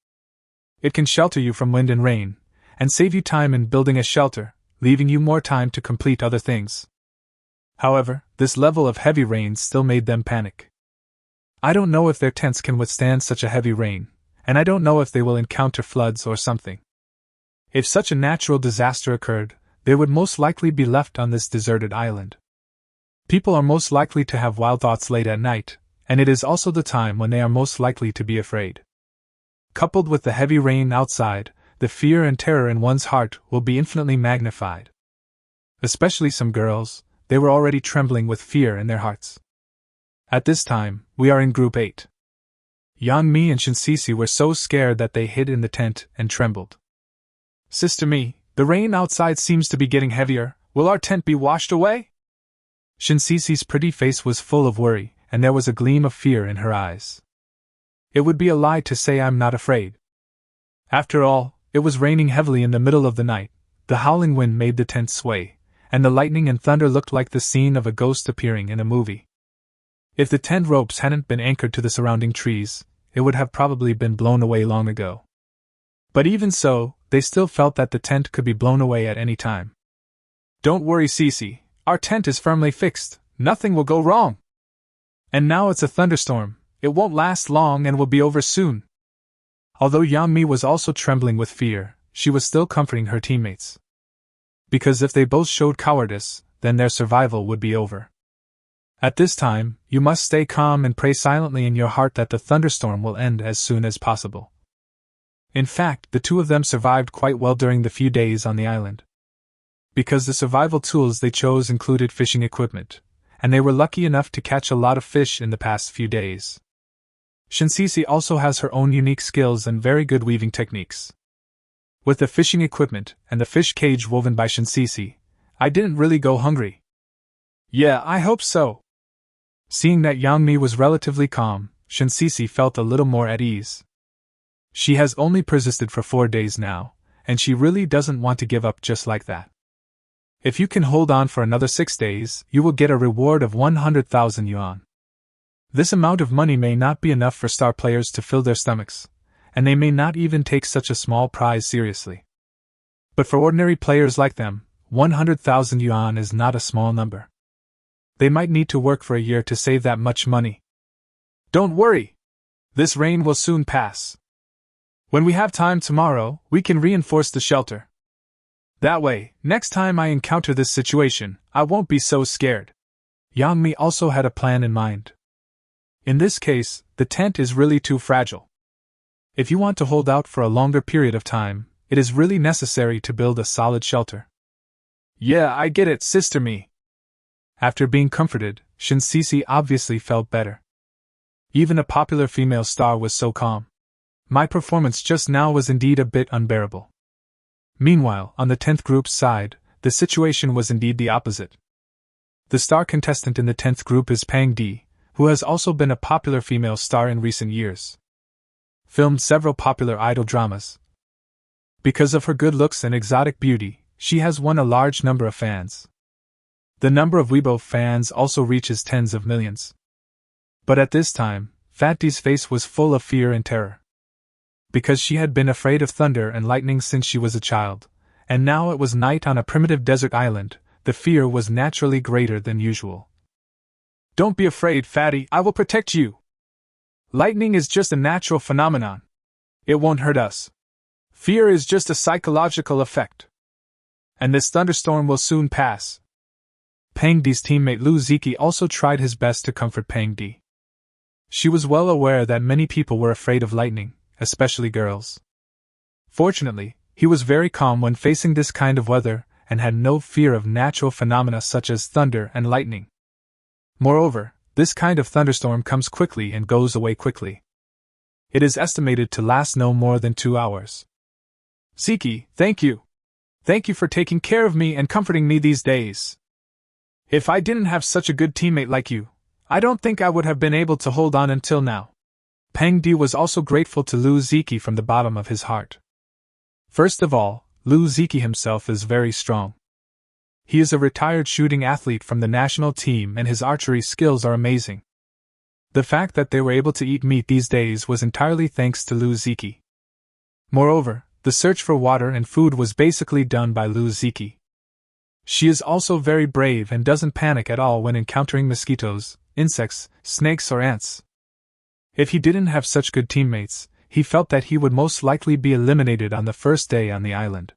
It can shelter you from wind and rain, and save you time in building a shelter, leaving you more time to complete other things. However, this level of heavy rain still made them panic. I don't know if their tents can withstand such a heavy rain, and I don't know if they will encounter floods or something. If such a natural disaster occurred, they would most likely be left on this deserted island. People are most likely to have wild thoughts late at night, and it is also the time when they are most likely to be afraid. Coupled with the heavy rain outside, the fear and terror in one's heart will be infinitely magnified. Especially some girls, they were already trembling with fear in their hearts. At this time, we are in Group 8. Yan Mi and Shinsisi were so scared that they hid in the tent and trembled. Sister Mi, the rain outside seems to be getting heavier. Will our tent be washed away? Shinsisi's pretty face was full of worry, and there was a gleam of fear in her eyes. It would be a lie to say I'm not afraid. After all, it was raining heavily in the middle of the night, the howling wind made the tent sway, and the lightning and thunder looked like the scene of a ghost appearing in a movie. If the tent ropes hadn't been anchored to the surrounding trees, it would have probably been blown away long ago. But even so, they still felt that the tent could be blown away at any time. Don't worry, Cece, our tent is firmly fixed, nothing will go wrong. And now it's a thunderstorm, it won't last long and will be over soon. Although Yang Mi was also trembling with fear, she was still comforting her teammates. Because if they both showed cowardice, then their survival would be over. At this time, you must stay calm and pray silently in your heart that the thunderstorm will end as soon as possible. In fact, the two of them survived quite well during the few days on the island. Because the survival tools they chose included fishing equipment, and they were lucky enough to catch a lot of fish in the past few days. Shinsisi also has her own unique skills and very good weaving techniques. With the fishing equipment and the fish cage woven by Shinsisi, I didn't really go hungry. Yeah, I hope so. Seeing that Yangmi was relatively calm, Shinsisi felt a little more at ease. She has only persisted for 4 days now, and she really doesn't want to give up just like that. If you can hold on for another 6 days, you will get a reward of 100,000 yuan. This amount of money may not be enough for star players to fill their stomachs, and they may not even take such a small prize seriously. But for ordinary players like them, 100,000 yuan is not a small number. They might need to work for a year to save that much money. Don't worry! This rain will soon pass. When we have time tomorrow, we can reinforce the shelter. That way, next time I encounter this situation, I won't be so scared. Yang Mi also had a plan in mind. In this case, the tent is really too fragile. If you want to hold out for a longer period of time, it is really necessary to build a solid shelter. Yeah, I get it, Sister Mi. After being comforted, Shinsisi obviously felt better. Even a popular female star was so calm. My performance just now was indeed a bit unbearable. Meanwhile, on the 10th group's side, the situation was indeed the opposite. The star contestant in the 10th group is Pang Di, who has also been a popular female star in recent years. Filmed several popular idol dramas. Because of her good looks and exotic beauty, she has won a large number of fans. The number of Weibo fans also reaches tens of millions. But at this time, Fat Di's face was full of fear and terror. Because she had been afraid of thunder and lightning since she was a child, and now it was night on a primitive desert island, the fear was naturally greater than usual. Don't be afraid, Fatty, I will protect you. Lightning is just a natural phenomenon. It won't hurt us. Fear is just a psychological effect. And this thunderstorm will soon pass. Pang Di's teammate Lu Ziki also tried his best to comfort Pang Di. She was well aware that many people were afraid of lightning, especially girls. Fortunately, he was very calm when facing this kind of weather and had no fear of natural phenomena such as thunder and lightning. Moreover, this kind of thunderstorm comes quickly and goes away quickly. It is estimated to last no more than 2 hours. Ziki, thank you. Thank you for taking care of me and comforting me these days. If I didn't have such a good teammate like you, I don't think I would have been able to hold on until now. Pang Di was also grateful to Lu Ziki from the bottom of his heart. First of all, Lu Ziki himself is very strong. He is a retired shooting athlete from the national team and his archery skills are amazing. The fact that they were able to eat meat these days was entirely thanks to Lu Ziki. Moreover, the search for water and food was basically done by Lu Ziki. She is also very brave and doesn't panic at all when encountering mosquitoes, insects, snakes or ants. If he didn't have such good teammates, he felt that he would most likely be eliminated on the first day on the island.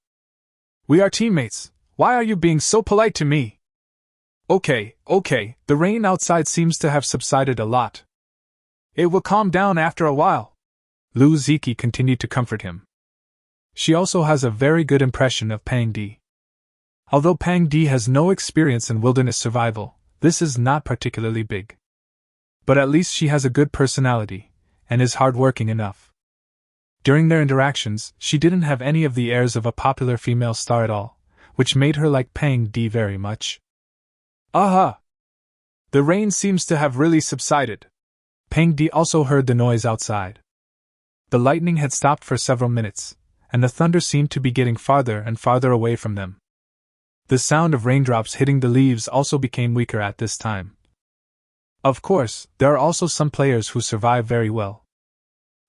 We are teammates. Why are you being so polite to me? Okay, the rain outside seems to have subsided a lot. It will calm down after a while. Lu Ziki continued to comfort him. She also has a very good impression of Pang Di. Although Pang Di has no experience in wilderness survival, this is not particularly big. But at least she has a good personality, and is hardworking enough. During their interactions, she didn't have any of the airs of a popular female star at all, which made her like Pang Di very much. Aha! The rain seems to have really subsided. Pang Di also heard the noise outside. The lightning had stopped for several minutes, and the thunder seemed to be getting farther and farther away from them. The sound of raindrops hitting the leaves also became weaker at this time. Of course, there are also some players who survive very well.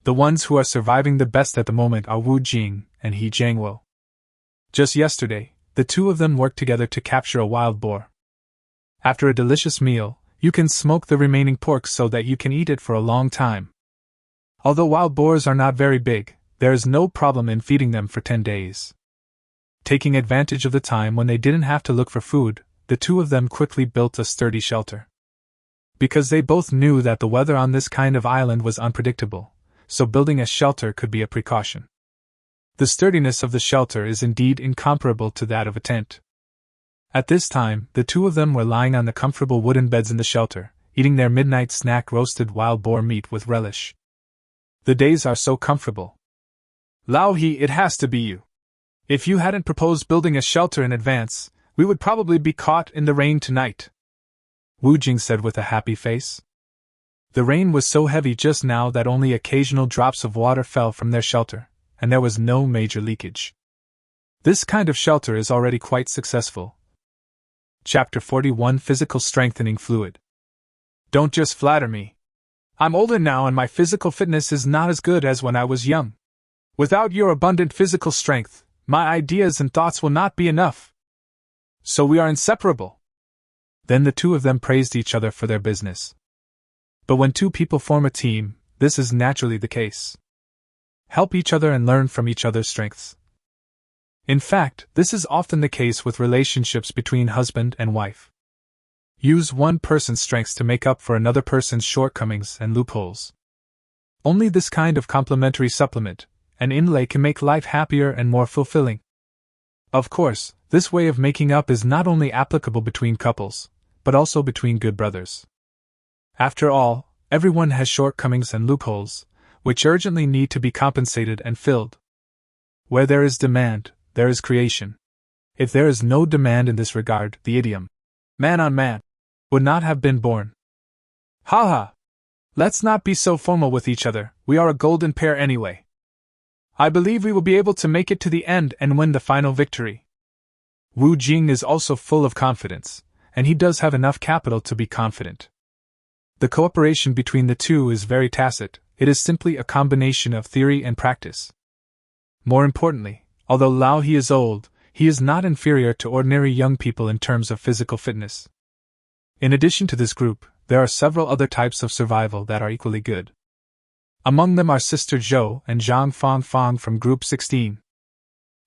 The ones who are surviving the best at the moment are Wu Jing and He Jiangwo. Just yesterday, the two of them worked together to capture a wild boar. After a delicious meal, you can smoke the remaining pork so that you can eat it for a long time. Although wild boars are not very big, there is no problem in feeding them for 10 days. Taking advantage of the time when they didn't have to look for food, the two of them quickly built a sturdy shelter. Because they both knew that the weather on this kind of island was unpredictable, so building a shelter could be a precaution. The sturdiness of the shelter is indeed incomparable to that of a tent. At this time, the two of them were lying on the comfortable wooden beds in the shelter, eating their midnight snack roasted wild boar meat with relish. The days are so comfortable. Lao He, it has to be you. If you hadn't proposed building a shelter in advance, we would probably be caught in the rain tonight, Wu Jing said with a happy face. The rain was so heavy just now that only occasional drops of water fell from their shelter, and there was no major leakage. This kind of shelter is already quite successful. Chapter 41 Physical Strengthening Fluid. Don't just flatter me. I'm older now and my physical fitness is not as good as when I was young. Without your abundant physical strength, my ideas and thoughts will not be enough. So we are inseparable. Then the two of them praised each other for their business. But when two people form a team, this is naturally the case. Help each other and learn from each other's strengths. In fact, this is often the case with relationships between husband and wife. Use one person's strengths to make up for another person's shortcomings and loopholes. Only this kind of complementary supplement, an inlay, can make life happier and more fulfilling. Of course, this way of making up is not only applicable between couples, but also between good brothers. After all, everyone has shortcomings and loopholes, which urgently need to be compensated and filled. Where there is demand, there is creation. If there is no demand in this regard, the idiom, man on man, would not have been born. Ha! Let's not be so formal with each other, we are a golden pair anyway. I believe we will be able to make it to the end and win the final victory. Wu Jing is also full of confidence, and he does have enough capital to be confident. The cooperation between the two is very tacit, it is simply a combination of theory and practice. More importantly, although Lao He is old, he is not inferior to ordinary young people in terms of physical fitness. In addition to this group, there are several other types of survival that are equally good. Among them are Sister Zhou and Zhang Fong from Group 16.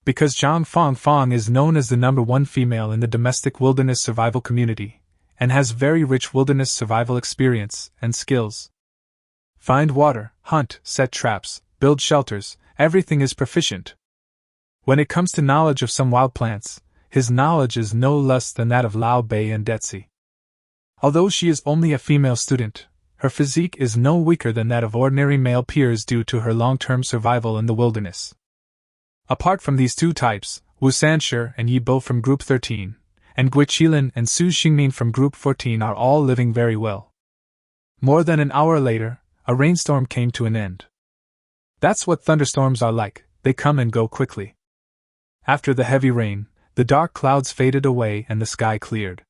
Because Zhang Fong is known as the #1 female in the domestic wilderness survival community, and has very rich wilderness survival experience and skills. Find water, hunt, set traps, build shelters, everything is proficient. When it comes to knowledge of some wild plants, his knowledge is no less than that of Lao Bei and Detsi. Although she is only a female student, her physique is no weaker than that of ordinary male peers due to her long-term survival in the wilderness. Apart from these two types, Wu Sanshi and Yi Bo from Group 13, and Gui Qilin and Su Xingmin from Group 14 are all living very well. More than an hour later, a rainstorm came to an end. That's what thunderstorms are like, they come and go quickly. After the heavy rain, the dark clouds faded away and the sky cleared.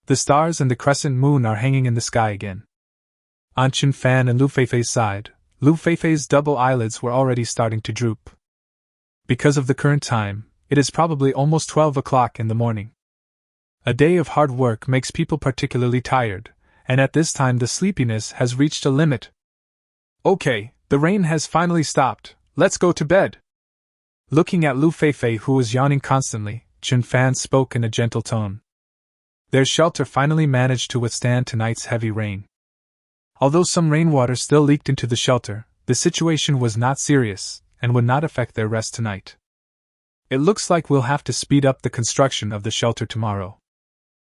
The stars and the crescent moon are hanging in the sky again. On Chen Fan and Lu Feifei's side, Lu Feifei's double eyelids were already starting to droop. Because of the current time, it is probably almost 12 o'clock in the morning. A day of hard work makes people particularly tired, and at this time the sleepiness has reached a limit. Okay, the rain has finally stopped, let's go to bed. Looking at Lu Feifei, who was yawning constantly, Chen Fan spoke in a gentle tone. Their shelter finally managed to withstand tonight's heavy rain. Although some rainwater still leaked into the shelter, the situation was not serious, and would not affect their rest tonight. It looks like we'll have to speed up the construction of the shelter tomorrow.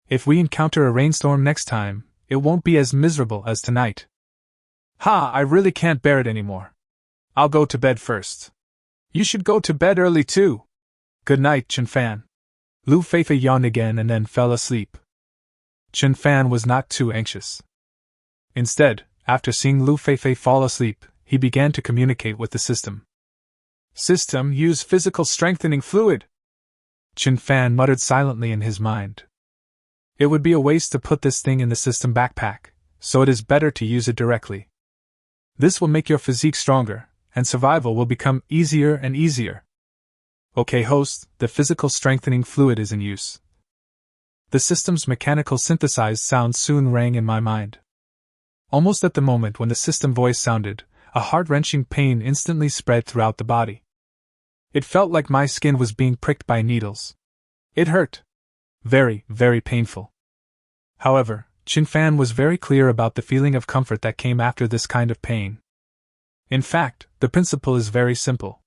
If we encounter a rainstorm next time, it won't be as miserable as tonight. I really can't bear it anymore. I'll go to bed first. You should go to bed early too. Good night, Chen Fan. Lu Feifei yawned again and then fell asleep. Chen Fan was not too anxious. Instead, after seeing Lu Feifei fall asleep, he began to communicate with the system. System, use physical strengthening fluid. Chen Fan muttered silently in his mind. It would be a waste to put this thing in the system backpack, so it is better to use it directly. This will make your physique stronger, and survival will become easier and easier. Okay, host, the physical strengthening fluid is in use. The system's mechanical synthesized sound soon rang in my mind. Almost at the moment when the system voice sounded, a heart-wrenching pain instantly spread throughout the body. It felt like my skin was being pricked by needles. It hurt. Very, very painful. However, Chen Fan was very clear about the feeling of comfort that came after this kind of pain. In fact, the principle is very simple.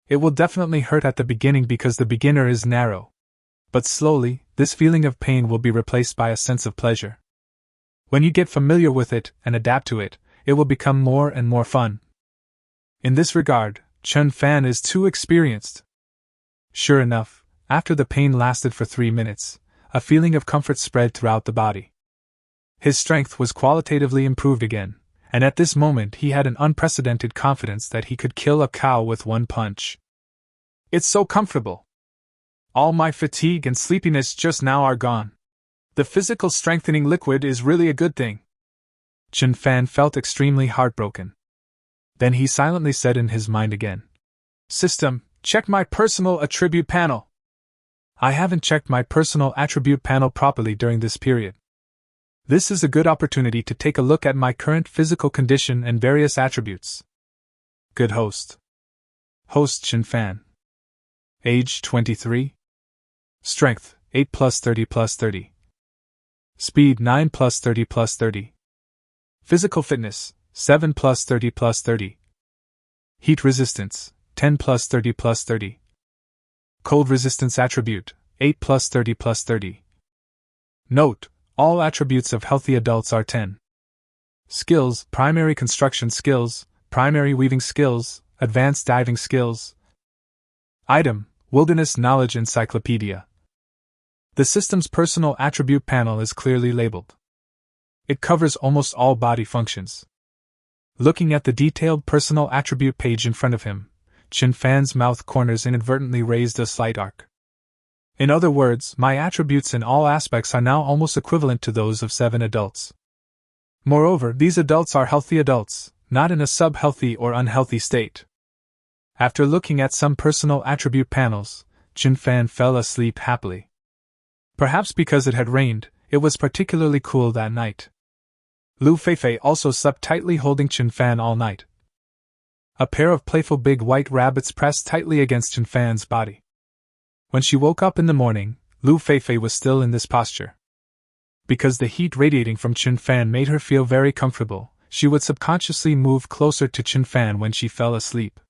It will definitely hurt at the beginning because the beginner is narrow. But slowly, this feeling of pain will be replaced by a sense of pleasure. When you get familiar with it and adapt to it, it will become more and more fun. In this regard, Chen Fan is too experienced. Sure enough, after the pain lasted for 3 minutes, a feeling of comfort spread throughout the body. His strength was qualitatively improved again, and at this moment he had an unprecedented confidence that he could kill a cow with one punch. It's so comfortable. All my fatigue and sleepiness just now are gone. The physical strengthening liquid is really a good thing. Chen Fan felt extremely heartbroken. Then he silently said in his mind again, "System, check my personal attribute panel." I haven't checked my personal attribute panel properly during this period. This is a good opportunity to take a look at my current physical condition and various attributes. Good host. Host Chen Fan. Age 23. Strength 8 plus 30 plus 30. Speed 9 plus 30 plus 30. Physical fitness 7 plus 30 plus 30. Heat resistance 10 plus 30 plus 30. Cold resistance attribute 8 plus 30 plus 30. Note: all attributes of healthy adults are 10. Skills: primary construction skills, primary weaving skills, advanced diving skills. Item: Wilderness Knowledge Encyclopedia. The system's personal attribute panel is clearly labeled. It covers almost all body functions. Looking at the detailed personal attribute page in front of him, Chen Fan's mouth corners inadvertently raised a slight arc. In other words, my attributes in all aspects are now almost equivalent to those of 7 adults. Moreover, these adults are healthy adults, not in a sub-healthy or unhealthy state. After looking at some personal attribute panels, Chen Fan fell asleep happily. Perhaps because it had rained, it was particularly cool that night. Lu Feifei also slept tightly, holding Chen Fan all night. A pair of playful big white rabbits pressed tightly against Chen Fan's body. When she woke up in the morning, Lu Feifei was still in this posture. Because the heat radiating from Chen Fan made her feel very comfortable, she would subconsciously move closer to Chen Fan when she fell asleep.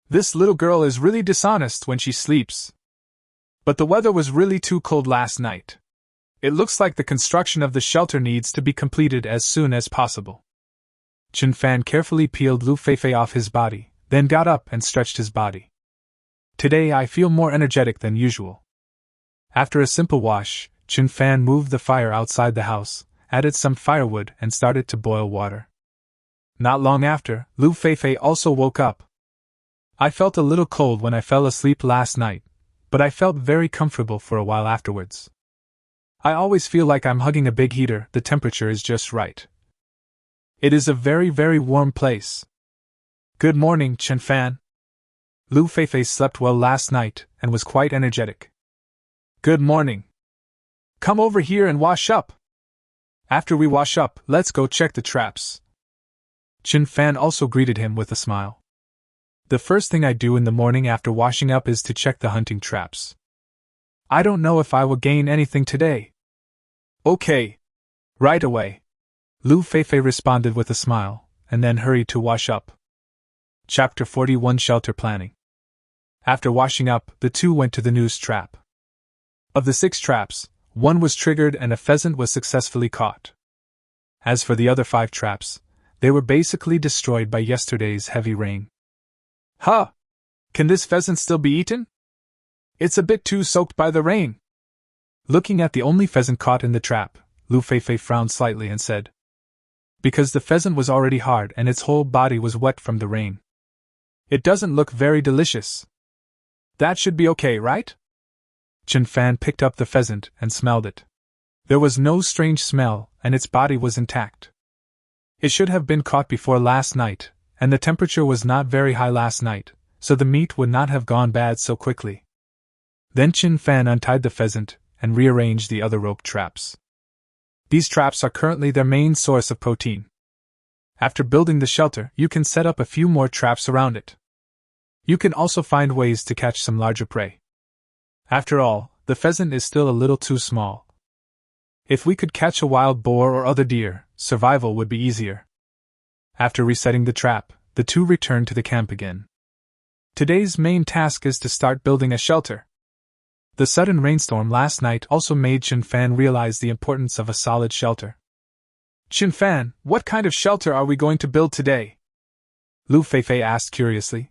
This little girl is really dishonest when she sleeps. But the weather was really too cold last night. It looks like the construction of the shelter needs to be completed as soon as possible. Chen Fan carefully peeled Lu Feifei off his body, then got up and stretched his body. Today I feel more energetic than usual. After a simple wash, Chen Fan moved the fire outside the house, added some firewood and started to boil water. Not long after, Lu Feifei also woke up. I felt a little cold when I fell asleep last night, but I felt very comfortable for a while afterwards. I always feel like I'm hugging a big heater, the temperature is just right. It is a very, very warm place. Good morning, Chen Fan. Lu Feifei slept well last night and was quite energetic. Good morning. Come over here and wash up. After we wash up, let's go check the traps. Chen Fan also greeted him with a smile. The first thing I do in the morning after washing up is to check the hunting traps. I don't know if I will gain anything today. Okay. Right away. Lu Feifei responded with a smile, and then hurried to wash up. Chapter 41: Shelter Planning. After washing up, the two went to the noose trap. Of the 6 traps, 1 was triggered and a pheasant was successfully caught. As for the other 5 traps, they were basically destroyed by yesterday's heavy rain. Huh! Can this pheasant still be eaten? It's a bit too soaked by the rain. Looking at the only pheasant caught in the trap, Lu Feifei frowned slightly and said, because the pheasant was already hard and its whole body was wet from the rain. It doesn't look very delicious. That should be okay, right? Chen Fan picked up the pheasant and smelled it. There was no strange smell, and its body was intact. It should have been caught before last night, and the temperature was not very high last night, so the meat would not have gone bad so quickly. Then Chen Fan untied the pheasant and rearranged the other rope traps. These traps are currently their main source of protein. After building the shelter, you can set up a few more traps around it. You can also find ways to catch some larger prey. After all, the pheasant is still a little too small. If we could catch a wild boar or other deer, survival would be easier. After resetting the trap, the two returned to the camp again. Today's main task is to start building a shelter. The sudden rainstorm last night also made Chen Fan realize the importance of a solid shelter. Chen Fan, what kind of shelter are we going to build today? Lu Feifei asked curiously.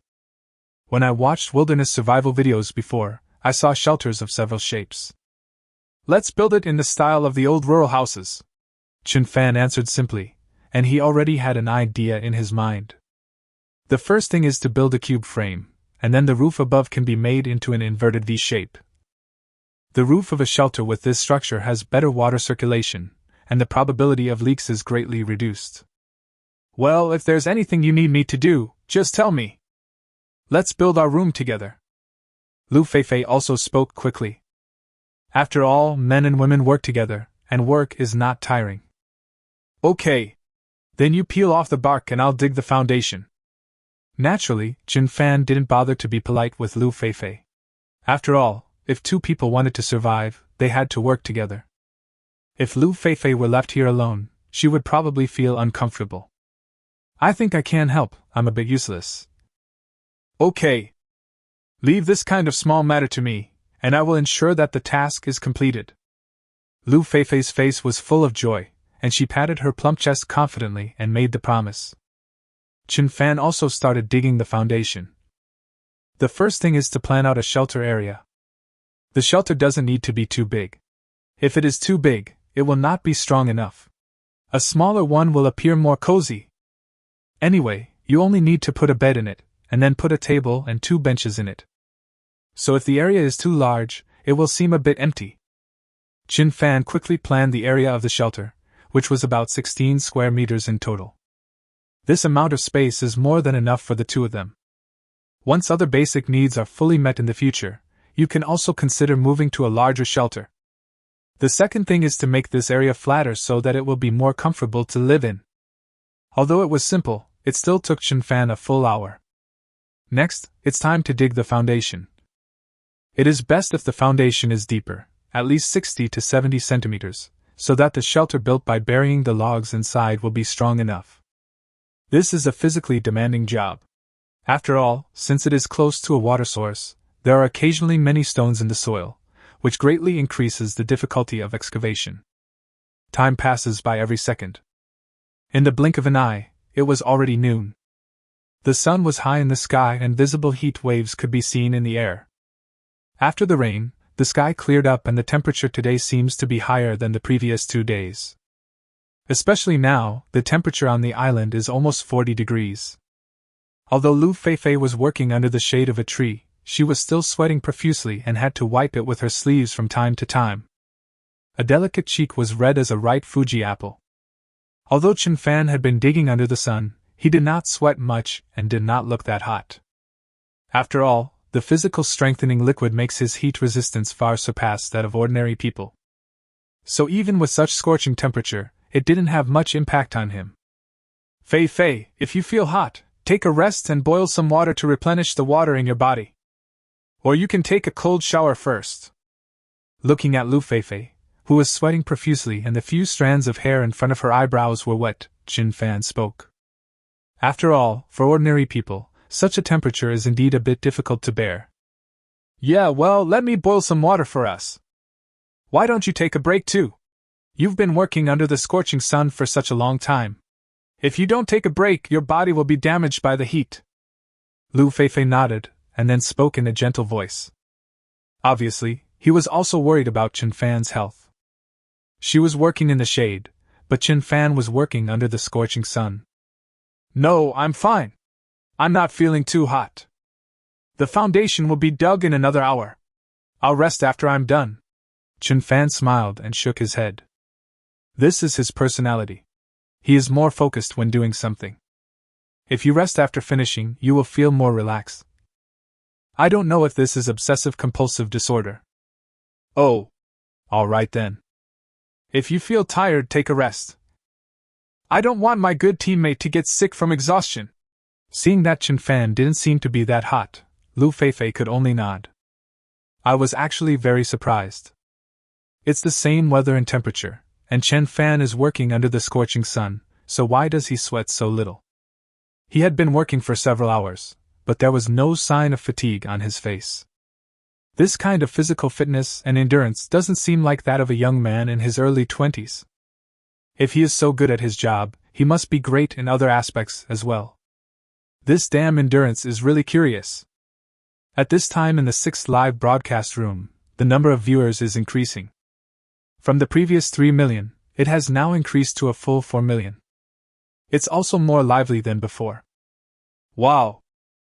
When I watched wilderness survival videos before, I saw shelters of several shapes. Let's build it in the style of the old rural houses, Chen Fan answered simply, and he already had an idea in his mind. The first thing is to build a cube frame, and then the roof above can be made into an inverted V shape. The roof of a shelter with this structure has better water circulation, and the probability of leaks is greatly reduced. Well, if there's anything you need me to do, just tell me. Let's build our room together. Lu Feifei also spoke quickly. After all, men and women work together, and work is not tiring. Okay. Then you peel off the bark and I'll dig the foundation. Naturally, Chen Fan didn't bother to be polite with Lu Feifei. After all, if two people wanted to survive, they had to work together. If Lu Feifei were left here alone, she would probably feel uncomfortable. I think I can help, I'm a bit useless. Okay. Leave this kind of small matter to me, and I will ensure that the task is completed. Lu Feifei's face was full of joy, and she patted her plump chest confidently and made the promise. Chen Fan also started digging the foundation. The first thing is to plan out a shelter area. The shelter doesn't need to be too big. If it is too big, it will not be strong enough. A smaller one will appear more cozy. Anyway, you only need to put a bed in it, and then put a table and 2 benches in it. So if the area is too large, it will seem a bit empty. Chen Fan quickly planned the area of the shelter, which was about 16 square meters in total. This amount of space is more than enough for the two of them. Once other basic needs are fully met in the future, you can also consider moving to a larger shelter. The second thing is to make this area flatter so that it will be more comfortable to live in. Although it was simple, it still took Chen Fan a full hour. Next, it's time to dig the foundation. It is best if the foundation is deeper, at least 60 to 70 centimeters, so that the shelter built by burying the logs inside will be strong enough. This is a physically demanding job. After all, since it is close to a water source, there are occasionally many stones in the soil, which greatly increases the difficulty of excavation. Time passes by every second. In the blink of an eye, it was already noon. The sun was high in the sky and visible heat waves could be seen in the air. After the rain, the sky cleared up and the temperature today seems to be higher than the previous 2 days. Especially now, the temperature on the island is almost 40 degrees. Although Lu Feifei was working under the shade of a tree, she was still sweating profusely and had to wipe it with her sleeves from time to time. A delicate cheek was red as a ripe Fuji apple. Although Chen Fan had been digging under the sun, he did not sweat much and did not look that hot. After all, the physical strengthening liquid makes his heat resistance far surpass that of ordinary people. So even with such scorching temperature, it didn't have much impact on him. Fei, if you feel hot, take a rest and boil some water to replenish the water in your body. Or you can take a cold shower first. Looking at Lu Feifei, who was sweating profusely and the few strands of hair in front of her eyebrows were wet, Chen Fan spoke. After all, for ordinary people, such a temperature is indeed a bit difficult to bear. Yeah, well, let me boil some water for us. Why don't you take a break too? You've been working under the scorching sun for such a long time. If you don't take a break, your body will be damaged by the heat. Lu Feifei nodded, and then spoke in a gentle voice. Obviously, he was also worried about Chen Fan's health. She was working in the shade, but Chen Fan was working under the scorching sun. No, I'm fine. I'm not feeling too hot. The foundation will be dug in another hour. I'll rest after I'm done. Chen Fan smiled and shook his head. This is his personality. He is more focused when doing something. If you rest after finishing, you will feel more relaxed. I don't know if this is obsessive-compulsive disorder. Oh. All right then. If you feel tired, take a rest. I don't want my good teammate to get sick from exhaustion. Seeing that Chen Fan didn't seem to be that hot, Lu Feifei could only nod. I was actually very surprised. It's the same weather and temperature, and Chen Fan is working under the scorching sun, so why does he sweat so little? He had been working for several hours, but there was no sign of fatigue on his face. This kind of physical fitness and endurance doesn't seem like that of a young man in his early 20s. If he is so good at his job, he must be great in other aspects as well. This damn endurance is really curious. At this time in the 6th live broadcast room, the number of viewers is increasing. From the previous 3 million, it has now increased to a full 4 million. It's also more lively than before. Wow!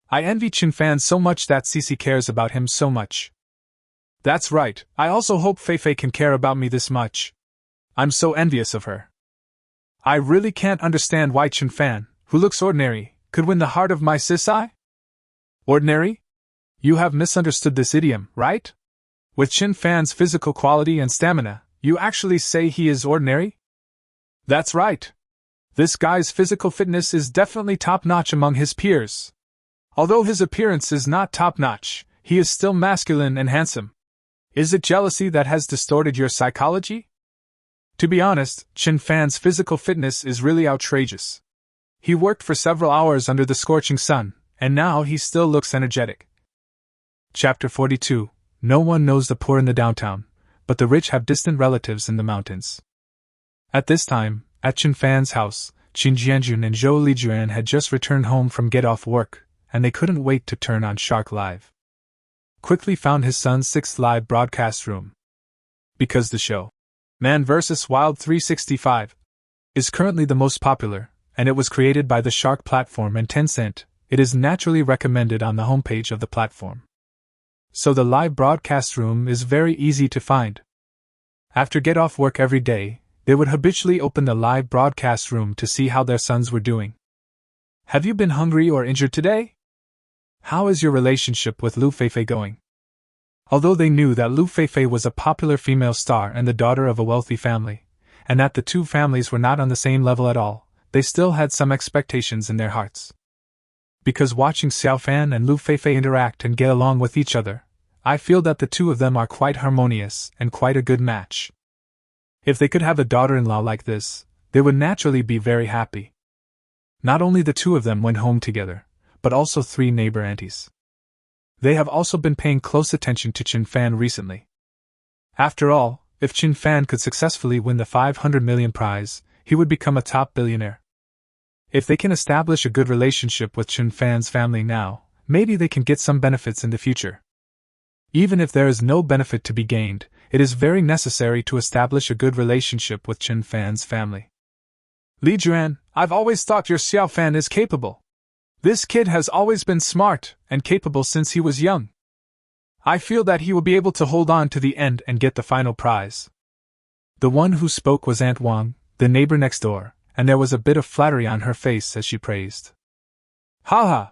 I envy Chinfan so much that Cici cares about him so much. That's right, I also hope Feifei can care about me this much. I'm so envious of her. I really can't understand why Chinfan, who looks ordinary, could win the heart of my Sisai? Ordinary? You have misunderstood this idiom, right? With Chinfan's physical quality and stamina, you actually say he is ordinary? That's right. This guy's physical fitness is definitely top-notch among his peers. Although his appearance is not top-notch, he is still masculine and handsome. Is it jealousy that has distorted your psychology? To be honest, Chinfan's physical fitness is really outrageous. He worked for several hours under the scorching sun, and now he still looks energetic. Chapter 42. No one knows the poor in the downtown, but the rich have distant relatives in the mountains. At this time, at Chinfan's house, Qin Jianjun and Zhou Lijuan had just returned home from get-off work, and they couldn't wait to turn on Shark Live. Quickly found his son's 6th live broadcast room. Because the show, Man vs. Wild 365, is currently the most popular, and it was created by the Shark platform and Tencent, it is naturally recommended on the homepage of the platform. So the live broadcast room is very easy to find. After get-off work every day, they would habitually open the live broadcast room to see how their sons were doing. Have you been hungry or injured today? How is your relationship with Lu Feifei going? Although they knew that Lu Feifei was a popular female star and the daughter of a wealthy family, and that the two families were not on the same level at all, they still had some expectations in their hearts. Because watching Xiaofan and Lu Feifei interact and get along with each other, I feel that the two of them are quite harmonious and quite a good match. If they could have a daughter-in-law like this, they would naturally be very happy. Not only the two of them went home together, but also 3 neighbor aunties. They have also been paying close attention to Chinfan recently. After all, if Chinfan could successfully win the 500 million prize, he would become a top billionaire. If they can establish a good relationship with Chinfan's family now, maybe they can get some benefits in the future. Even if there is no benefit to be gained, it is very necessary to establish a good relationship with Chinfan's family. Li Juan, I've always thought your Xiaofan is capable. This kid has always been smart and capable since he was young. I feel that he will be able to hold on to the end and get the final prize. The one who spoke was Aunt Wang, the neighbor next door, and there was a bit of flattery on her face as she praised. Ha ha!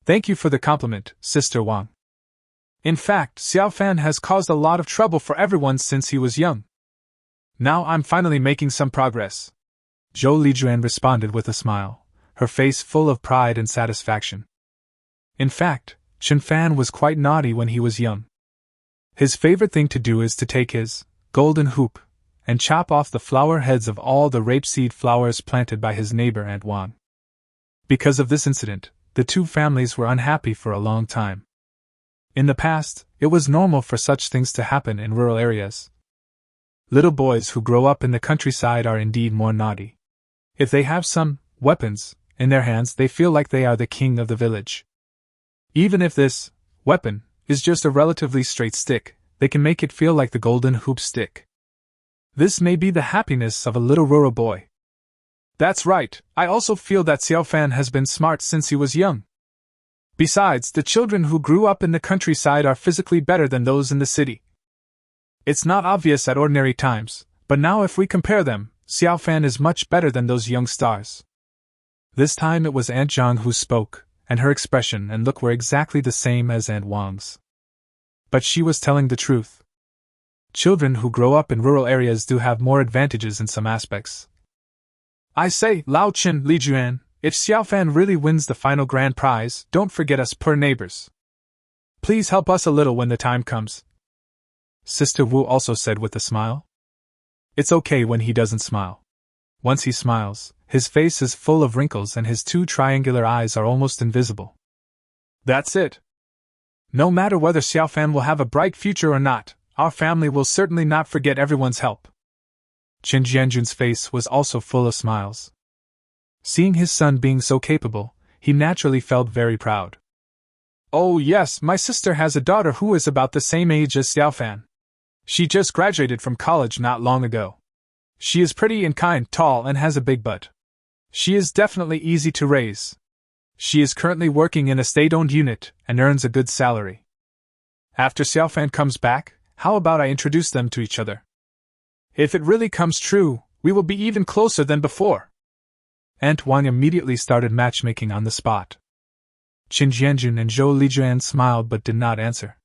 Thank you for the compliment, Sister Wang. In fact, Xiaofan has caused a lot of trouble for everyone since he was young. Now I'm finally making some progress. Zhou Lijuan responded with a smile, her face full of pride and satisfaction. In fact, Chinfan was quite naughty when he was young. His favorite thing to do is to take his golden hoop and chop off the flower heads of all the rapeseed flowers planted by his neighbor Aunt Wang. Because of this incident, the two families were unhappy for a long time. In the past, it was normal for such things to happen in rural areas. Little boys who grow up in the countryside are indeed more naughty. If they have some weapons in their hands, they feel like they are the king of the village. Even if this weapon is just a relatively straight stick, they can make it feel like the golden hoop stick. This may be the happiness of a little rural boy. That's right, I also feel that Xiaofan has been smart since he was young. Besides, the children who grew up in the countryside are physically better than those in the city. It's not obvious at ordinary times, but now if we compare them, Xiaofan is much better than those young stars. This time it was Aunt Zhang who spoke, and her expression and look were exactly the same as Aunt Wang's. But she was telling the truth. Children who grow up in rural areas do have more advantages in some aspects. I say, Lao Qin, Li Juan, if Xiaofan really wins the final grand prize, don't forget us poor neighbors. Please help us a little when the time comes. Sister Wu also said with a smile. It's okay when he doesn't smile. Once he smiles, his face is full of wrinkles and his 2 triangular eyes are almost invisible. That's it. No matter whether Xiaofan will have a bright future or not, our family will certainly not forget everyone's help. Qin Jianjun's face was also full of smiles. Seeing his son being so capable, he naturally felt very proud. Oh yes, my sister has a daughter who is about the same age as Xiaofan. She just graduated from college not long ago. She is pretty and kind, tall, and has a big butt. She is definitely easy to raise. She is currently working in a state-owned unit and earns a good salary. After Xiaofan comes back, how about I introduce them to each other? If it really comes true, we will be even closer than before. Aunt Wang immediately started matchmaking on the spot. Qin Jianjun and Zhou Lijuan smiled but did not answer.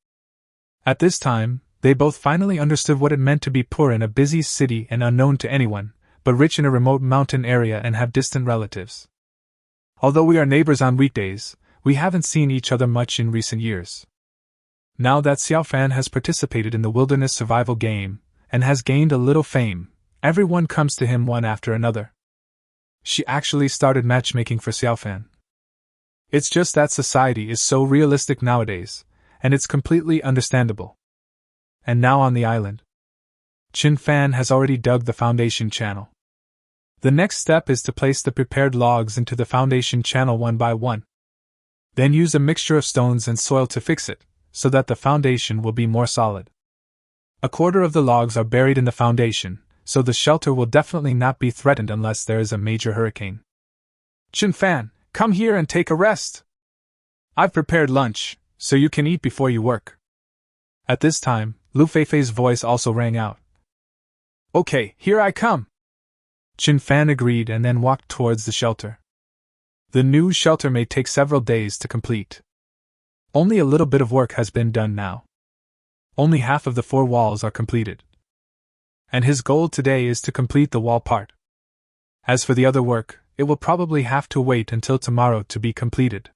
At this time, they both finally understood what it meant to be poor in a busy city and unknown to anyone, but rich in a remote mountain area and have distant relatives. Although we are neighbors on weekdays, we haven't seen each other much in recent years. Now that Xiaofan has participated in the wilderness survival game, and has gained a little fame, everyone comes to him one after another. She actually started matchmaking for Xiaofan. It's just that society is so realistic nowadays, and it's completely understandable. And now on the island, Qin Fan has already dug the foundation channel. The next step is to place the prepared logs into the foundation channel one by one. Then use a mixture of stones and soil to fix it, so that the foundation will be more solid. A quarter of the logs are buried in the foundation, so the shelter will definitely not be threatened unless there is a major hurricane. Qin Fan, come here and take a rest. I've prepared lunch, so you can eat before you work. At this time, Lu Feifei's voice also rang out. Okay, here I come. Qin Fan agreed and then walked towards the shelter. The new shelter may take several days to complete. Only a little bit of work has been done now. Only half of the 4 walls are completed. And his goal today is to complete the wall part. As for the other work, it will probably have to wait until tomorrow to be completed.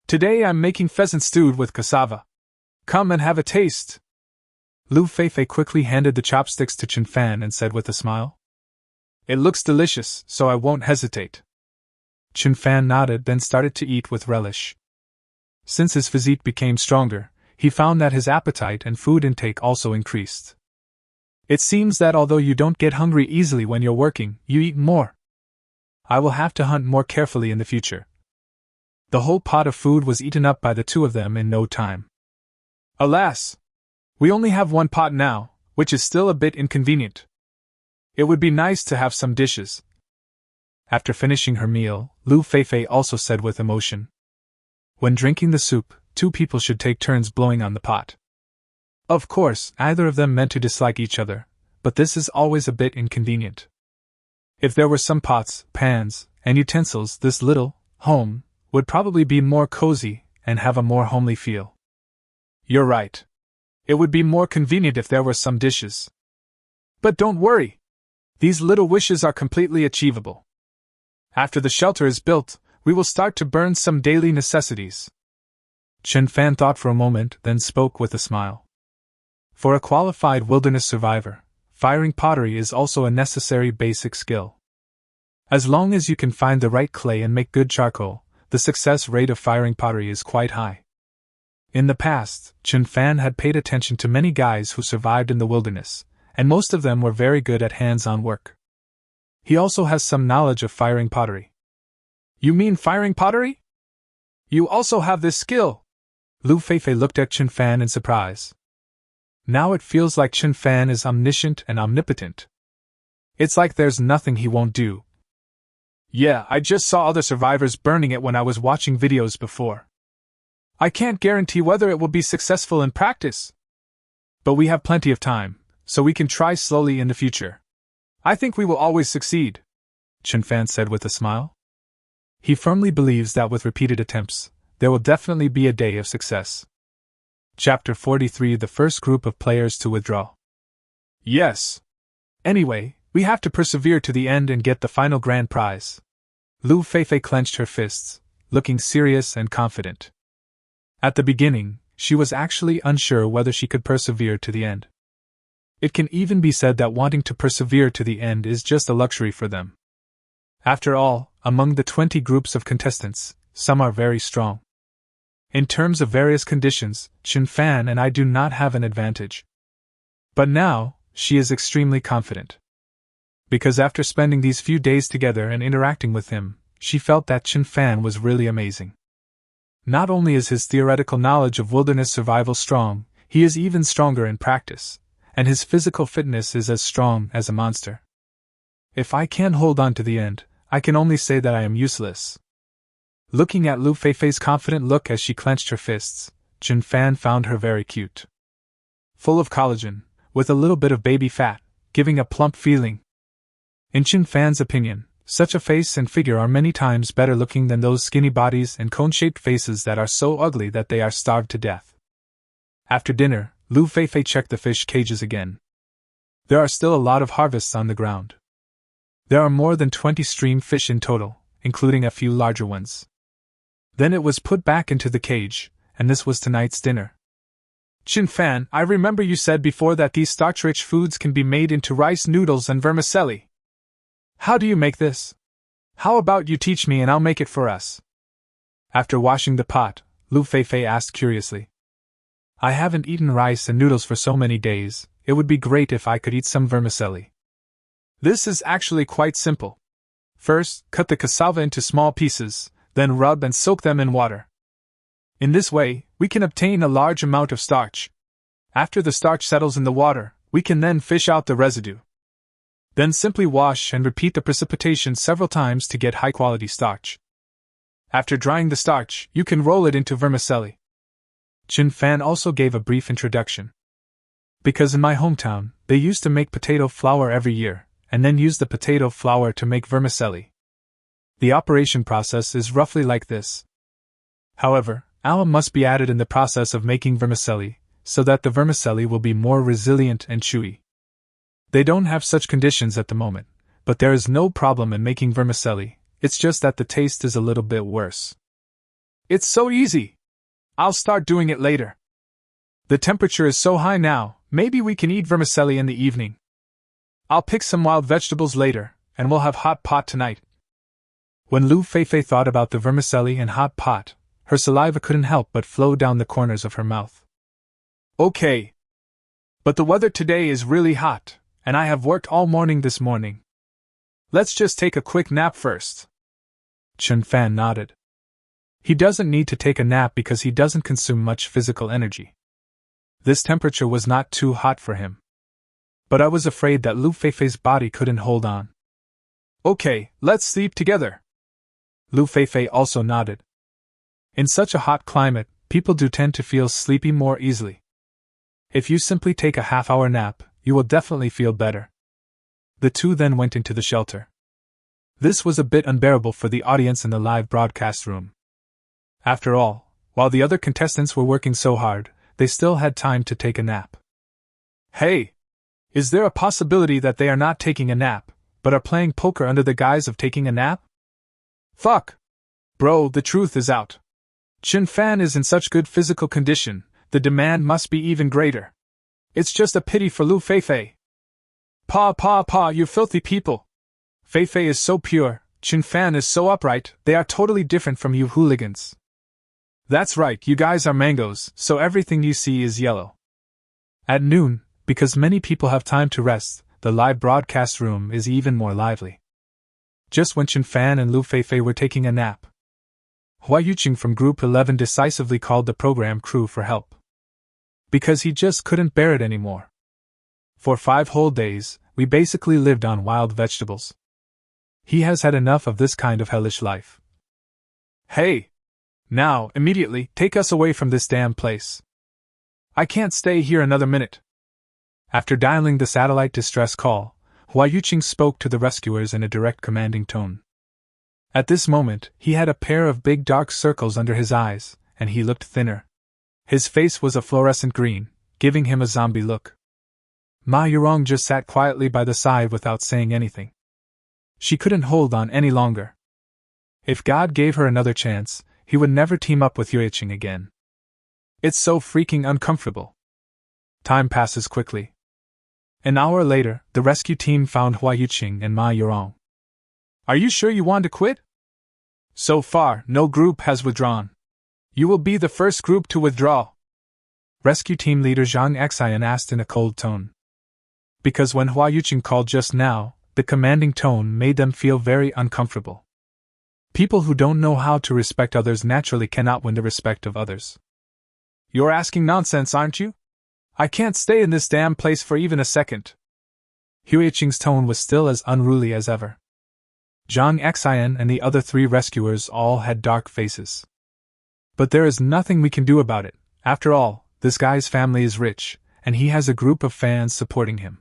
Today I'm making pheasant stewed with cassava. Come and have a taste. Lu Feifei quickly handed the chopsticks to Qin Fan and said with a smile. It looks delicious, so I won't hesitate. Qin Fan nodded, then started to eat with relish. Since his physique became stronger, he found that his appetite and food intake also increased. It seems that although you don't get hungry easily when you're working, you eat more. I will have to hunt more carefully in the future. The whole pot of food was eaten up by the two of them in no time. Alas! We only have 1 pot now, which is still a bit inconvenient. It would be nice to have some dishes. After finishing her meal, Lu Feifei also said with emotion. When drinking the soup, 2 people should take turns blowing on the pot. Of course, either of them meant to dislike each other, but this is always a bit inconvenient. If there were some pots, pans, and utensils, this little home would probably be more cozy and have a more homely feel. You're right. It would be more convenient if there were some dishes. But don't worry. These little wishes are completely achievable. After the shelter is built, we will start to burn some daily necessities. Qin Fan thought for a moment, then spoke with a smile. For a qualified wilderness survivor, firing pottery is also a necessary basic skill. As long as you can find the right clay and make good charcoal, the success rate of firing pottery is quite high. In the past, Qin Fan had paid attention to many guys who survived in the wilderness, and most of them were very good at hands-on work. He also has some knowledge of firing pottery. You mean firing pottery? You also have this skill? Lu Feifei looked at Qin Fan in surprise. Now it feels like Qin Fan is omniscient and omnipotent. It's like there's nothing he won't do. Yeah, I just saw other survivors burning it when I was watching videos before. I can't guarantee whether it will be successful in practice. But we have plenty of time, so we can try slowly in the future. I think we will always succeed, Qin Fan said with a smile. He firmly believes that with repeated attempts, there will definitely be a day of success. Chapter 43 The first group of players to withdraw. Yes. Anyway, we have to persevere to the end and get the final grand prize. Lu Feifei clenched her fists, looking serious and confident. At the beginning, she was actually unsure whether she could persevere to the end. It can even be said that wanting to persevere to the end is just a luxury for them. After all, among the 20 groups of contestants, some are very strong. In terms of various conditions, Qin Fan and I do not have an advantage. But now, she is extremely confident. Because after spending these few days together and interacting with him, she felt that Qin Fan was really amazing. Not only is his theoretical knowledge of wilderness survival strong, he is even stronger in practice, and his physical fitness is as strong as a monster. If I can't hold on to the end, I can only say that I am useless. Looking at Lu Feifei's confident look as she clenched her fists, Chen Fan found her very cute. Full of collagen, with a little bit of baby fat, giving a plump feeling. In Chen Fan's opinion, such a face and figure are many times better looking than those skinny bodies and cone-shaped faces that are so ugly that they are starved to death. After dinner, Lu Feifei checked the fish cages again. There are still a lot of harvests on the ground. There are more than 20 stream fish in total, including a few larger ones. Then it was put back into the cage, and this was tonight's dinner. Chen Fan, I remember you said before that these starch-rich foods can be made into rice noodles and vermicelli. How do you make this? How about you teach me and I'll make it for us? After washing the pot, Lu Feifei asked curiously. I haven't eaten rice and noodles for so many days, it would be great if I could eat some vermicelli. This is actually quite simple. First, cut the cassava into small pieces, then rub and soak them in water. In this way, we can obtain a large amount of starch. After the starch settles in the water, we can then fish out the residue. Then simply wash and repeat the precipitation several times to get high-quality starch. After drying the starch, you can roll it into vermicelli. Chen Fan also gave a brief introduction. Because in my hometown, they used to make potato flour every year, and then use the potato flour to make vermicelli. The operation process is roughly like this. However, alum must be added in the process of making vermicelli, so that the vermicelli will be more resilient and chewy. They don't have such conditions at the moment, but there is no problem in making vermicelli, it's just that the taste is a little bit worse. It's so easy! I'll start doing it later. The temperature is so high now, maybe we can eat vermicelli in the evening. I'll pick some wild vegetables later, and we'll have hot pot tonight. When Lu Feifei thought about the vermicelli and hot pot, her saliva couldn't help but flow down the corners of her mouth. Okay. But the weather today is really hot, and I have worked all morning this morning. Let's just take a quick nap first. Chen Fan nodded. He doesn't need to take a nap because he doesn't consume much physical energy. This temperature was not too hot for him. But I was afraid that Lu Feifei's body couldn't hold on. Okay, let's sleep together. Lu Feifei also nodded. In such a hot climate, people do tend to feel sleepy more easily. If you simply take a half-hour nap, you will definitely feel better. The two then went into the shelter. This was a bit unbearable for the audience in the live broadcast room. After all, while the other contestants were working so hard, they still had time to take a nap. Hey! Is there a possibility that they are not taking a nap, but are playing poker under the guise of taking a nap? Fuck! Bro, the truth is out. Chen Fan is in such good physical condition, the demand must be even greater. It's just a pity for Lu Feifei. Pa, you filthy people. Feifei is so pure, Chen Fan is so upright, they are totally different from you hooligans. That's right, you guys are mangoes, so everything you see is yellow. At noon, because many people have time to rest, the live broadcast room is even more lively. Just when Chen Fan and Lu Feifei were taking a nap, Hua Yuqing from Group 11 decisively called the program crew for help. Because he just couldn't bear it anymore. For 5 whole days, we basically lived on wild vegetables. He has had enough of this kind of hellish life. Hey! Now, immediately, take us away from this damn place. I can't stay here another minute. After dialing the satellite distress call, Hua Yuqing spoke to the rescuers in a direct commanding tone. At this moment, he had a pair of big dark circles under his eyes, and he looked thinner. His face was a fluorescent green, giving him a zombie look. Ma Yurong just sat quietly by the side without saying anything. She couldn't hold on any longer. If God gave her another chance, he would never team up with Hua Yuqing again. It's so freaking uncomfortable. Time passes quickly. An hour later, the rescue team found Hua Yuqing and Ma Yurong. Are you sure you want to quit? So far, no group has withdrawn. You will be the first group to withdraw. Rescue team leader Zhang Xian asked in a cold tone. Because when Hua Yuqing called just now, the commanding tone made them feel very uncomfortable. People who don't know how to respect others naturally cannot win the respect of others. You're asking nonsense, aren't you? I can't stay in this damn place for even a second. Huiqing's tone was still as unruly as ever. Zhang Xian and the other 3 rescuers all had dark faces. But there is nothing we can do about it. After all, this guy's family is rich, and he has a group of fans supporting him.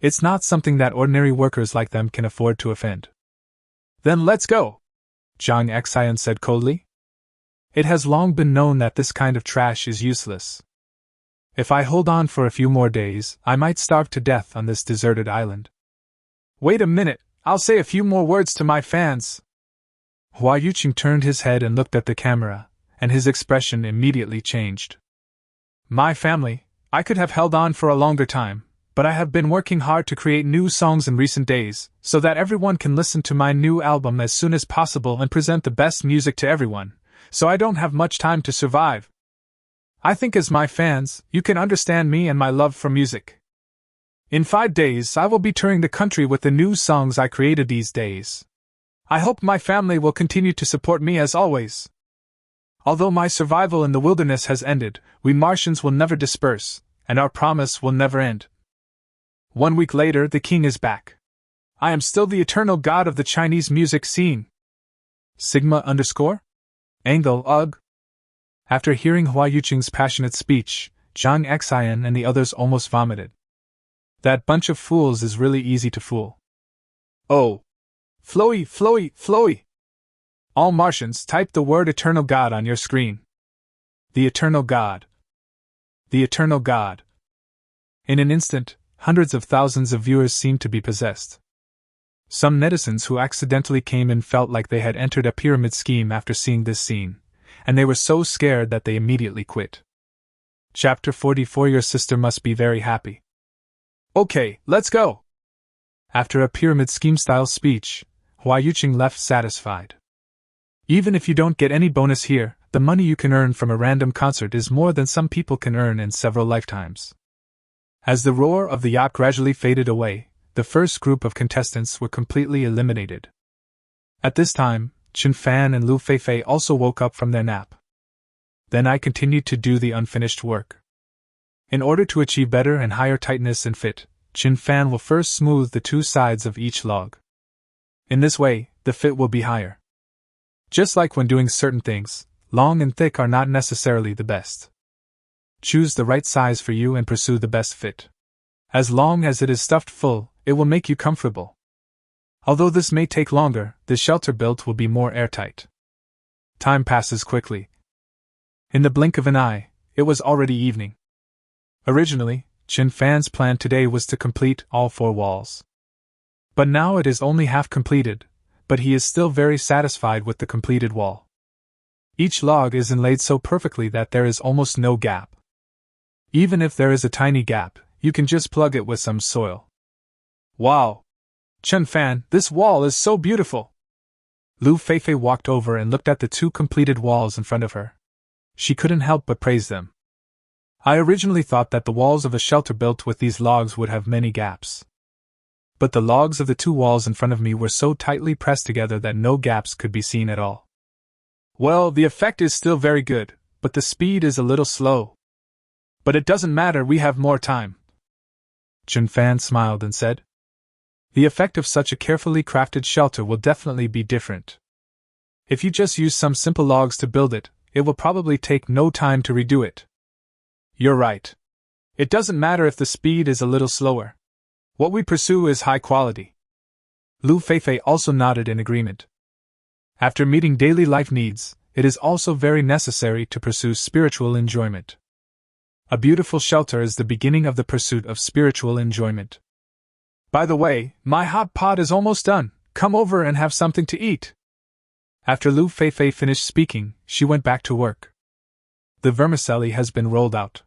It's not something that ordinary workers like them can afford to offend. Then let's go, Zhang Xian said coldly. It has long been known that this kind of trash is useless. If I hold on for a few more days, I might starve to death on this deserted island. Wait a minute, I'll say a few more words to my fans. Hua Yuqing turned his head and looked at the camera, and his expression immediately changed. My family, I could have held on for a longer time, but I have been working hard to create new songs in recent days, so that everyone can listen to my new album as soon as possible and present the best music to everyone, so I don't have much time to survive. I think as my fans, you can understand me and my love for music. In 5 days, I will be touring the country with the new songs I created these days. I hope my family will continue to support me as always. Although my survival in the wilderness has ended, we Martians will never disperse, and our promise will never end. 1 week later, the king is back. I am still the eternal god of the Chinese music scene. Sigma _ Angle UG. After hearing Hua Yuqing's passionate speech, Zhang Xian and the others almost vomited. That bunch of fools is really easy to fool. Oh! Flowy, flowy, flowy! All Martians, type the word Eternal God on your screen. The Eternal God. The Eternal God. In an instant, hundreds of thousands of viewers seemed to be possessed. Some netizens who accidentally came in felt like they had entered a pyramid scheme after seeing this scene, and they were so scared that they immediately quit. Chapter 44. Your sister must be very happy. Okay, let's go! After a pyramid scheme-style speech, Hua Yuqing left satisfied. Even if you don't get any bonus here, the money you can earn from a random concert is more than some people can earn in several lifetimes. As the roar of the yacht gradually faded away, the first group of contestants were completely eliminated. At this time, Chen Fan and Lu Feifei also woke up from their nap. Then I continued to do the unfinished work. In order to achieve better and higher tightness and fit, Chen Fan will first smooth the 2 sides of each log. In this way, the fit will be higher. Just like when doing certain things, long and thick are not necessarily the best. Choose the right size for you and pursue the best fit. As long as it is stuffed full, it will make you comfortable. Although this may take longer, the shelter built will be more airtight. Time passes quickly. In the blink of an eye, it was already evening. Originally, Chen Fan's plan today was to complete all 4 walls. But now it is only half completed, but he is still very satisfied with the completed wall. Each log is inlaid so perfectly that there is almost no gap. Even if there is a tiny gap, you can just plug it with some soil. Wow! Chen Fan, this wall is so beautiful! Lu Feifei walked over and looked at the 2 completed walls in front of her. She couldn't help but praise them. I originally thought that the walls of a shelter built with these logs would have many gaps. But the logs of the 2 walls in front of me were so tightly pressed together that no gaps could be seen at all. Well, the effect is still very good, but the speed is a little slow. But it doesn't matter, we have more time. Chen Fan smiled and said, the effect of such a carefully crafted shelter will definitely be different. If you just use some simple logs to build it, it will probably take no time to redo it. You're right. It doesn't matter if the speed is a little slower. What we pursue is high quality. Lu Feifei also nodded in agreement. After meeting daily life needs, it is also very necessary to pursue spiritual enjoyment. A beautiful shelter is the beginning of the pursuit of spiritual enjoyment. By the way, my hot pot is almost done. Come over and have something to eat. After Lu Feifei finished speaking, she went back to work. The vermicelli has been rolled out.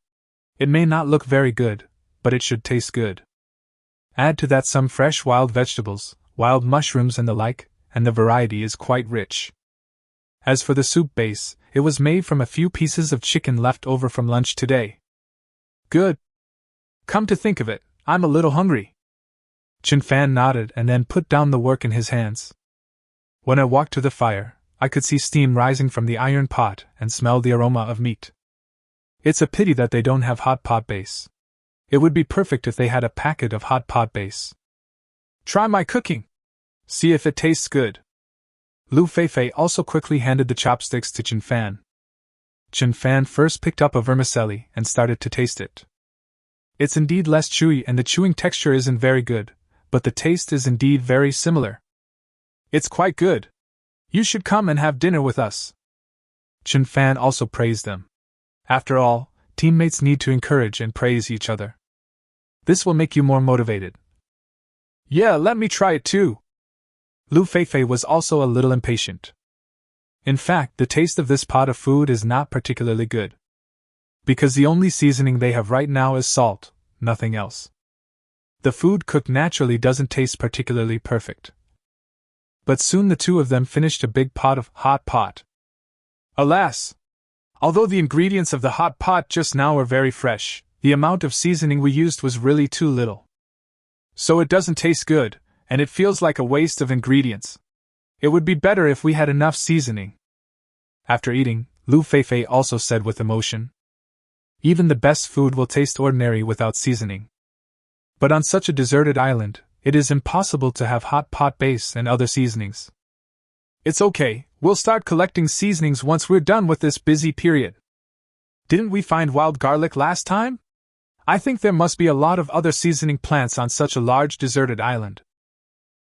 It may not look very good, but it should taste good. Add to that some fresh wild vegetables, wild mushrooms and the like, and the variety is quite rich. As for the soup base, it was made from a few pieces of chicken left over from lunch today. Good. Come to think of it, I'm a little hungry. Chen Fan nodded and then put down the work in his hands. When I walked to the fire, I could see steam rising from the iron pot and smell the aroma of meat. It's a pity that they don't have hot pot base. It would be perfect if they had a packet of hot pot base. Try my cooking. See if it tastes good. Lu Feifei also quickly handed the chopsticks to Chen Fan. Chen Fan first picked up a vermicelli and started to taste it. It's indeed less chewy and the chewing texture isn't very good, but the taste is indeed very similar. It's quite good. You should come and have dinner with us. Chen Fan also praised them. After all, teammates need to encourage and praise each other. This will make you more motivated. Yeah, let me try it too. Lu Feifei was also a little impatient. In fact, the taste of this pot of food is not particularly good. Because the only seasoning they have right now is salt, nothing else. The food cooked naturally doesn't taste particularly perfect. But soon the two of them finished a big pot of hot pot. Alas! Although the ingredients of the hot pot just now were very fresh, the amount of seasoning we used was really too little. So it doesn't taste good, and it feels like a waste of ingredients. It would be better if we had enough seasoning. After eating, Lu Feifei also said with emotion, even the best food will taste ordinary without seasoning. But on such a deserted island, it is impossible to have hot pot base and other seasonings. It's okay, we'll start collecting seasonings once we're done with this busy period. Didn't we find wild garlic last time? I think there must be a lot of other seasoning plants on such a large deserted island.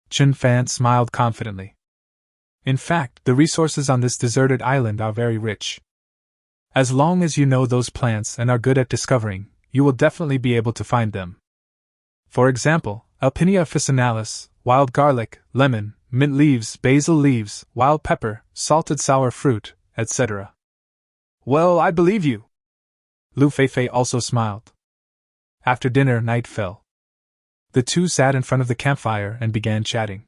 Chen Fan smiled confidently. In fact, the resources on this deserted island are very rich. As long as you know those plants and are good at discovering, you will definitely be able to find them. For example, Alpinia officinalis, wild garlic, lemon, mint leaves, basil leaves, wild pepper, salted sour fruit, etc. Well, I believe you. Lu Feifei also smiled. After dinner, night fell. The two sat in front of the campfire and began chatting.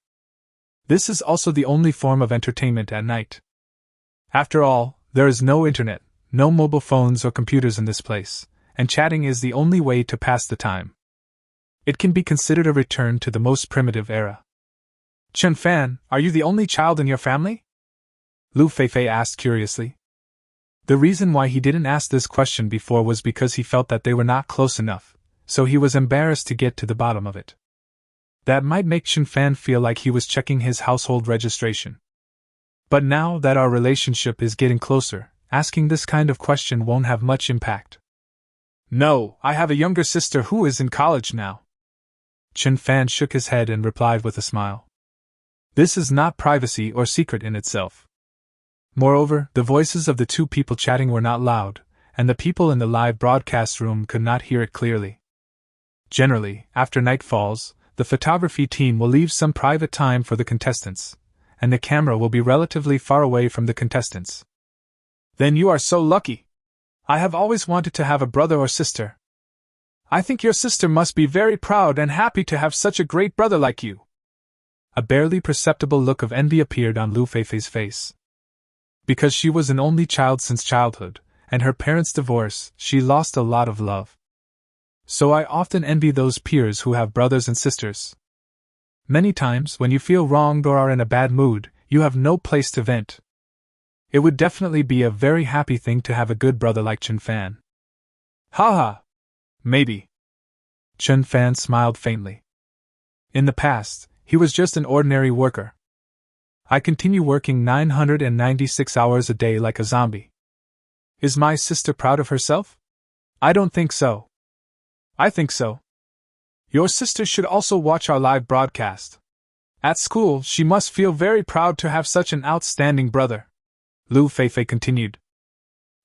This is also the only form of entertainment at night. After all, there is no internet, no mobile phones or computers in this place, and chatting is the only way to pass the time. It can be considered a return to the most primitive era. Chen Fan, are you the only child in your family? Lu Feifei asked curiously. The reason why he didn't ask this question before was because he felt that they were not close enough, so he was embarrassed to get to the bottom of it. That might make Chen Fan feel like he was checking his household registration. But now that our relationship is getting closer, asking this kind of question won't have much impact. No, I have a younger sister who is in college now. Chen Fan shook his head and replied with a smile. This is not privacy or secret in itself. Moreover, the voices of the two people chatting were not loud, and the people in the live broadcast room could not hear it clearly. Generally, after night falls, the photography team will leave some private time for the contestants, and the camera will be relatively far away from the contestants. Then you are so lucky. I have always wanted to have a brother or sister. I think your sister must be very proud and happy to have such a great brother like you. A barely perceptible look of envy appeared on Lu Feifei's face. Because she was an only child since childhood, and her parents' divorce, she lost a lot of love. So I often envy those peers who have brothers and sisters. Many times, when you feel wronged or are in a bad mood, you have no place to vent. It would definitely be a very happy thing to have a good brother like Chen Fan. Haha! Maybe. Chen Fan smiled faintly. In the past, he was just an ordinary worker. I continue working 996 hours a day like a zombie. Is my sister proud of herself? I don't think so. I think so. Your sister should also watch our live broadcast. At school, she must feel very proud to have such an outstanding brother. Lu Feifei continued.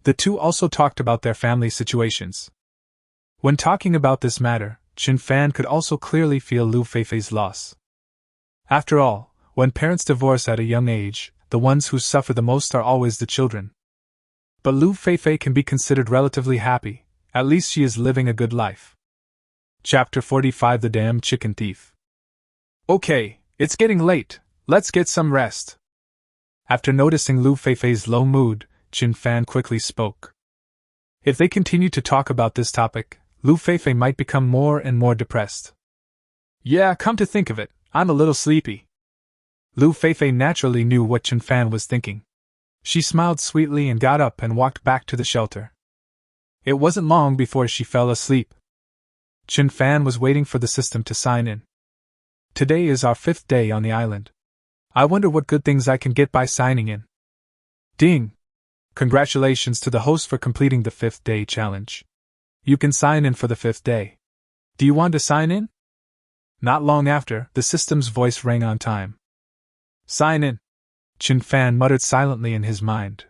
The two also talked about their family situations. When talking about this matter, Chen Fan could also clearly feel Lu Feifei's loss. After all, when parents divorce at a young age, the ones who suffer the most are always the children. But Lu Feifei can be considered relatively happy, at least she is living a good life. Chapter 45 The Damn Chicken Thief. Okay, it's getting late, let's get some rest. After noticing Lu Feifei's low mood, Chen Fan quickly spoke. If they continue to talk about this topic, Lu Feifei might become more and more depressed. Yeah, come to think of it, I'm a little sleepy. Lu Feifei naturally knew what Chen Fan was thinking. She smiled sweetly and got up and walked back to the shelter. It wasn't long before she fell asleep. Chen Fan was waiting for the system to sign in. Today is our 5th day on the island. I wonder what good things I can get by signing in. Ding! Congratulations to the host for completing the 5th day challenge. You can sign in for the 5th day. Do you want to sign in? Not long after, the system's voice rang on time. Sign in. Chen Fan muttered silently in his mind.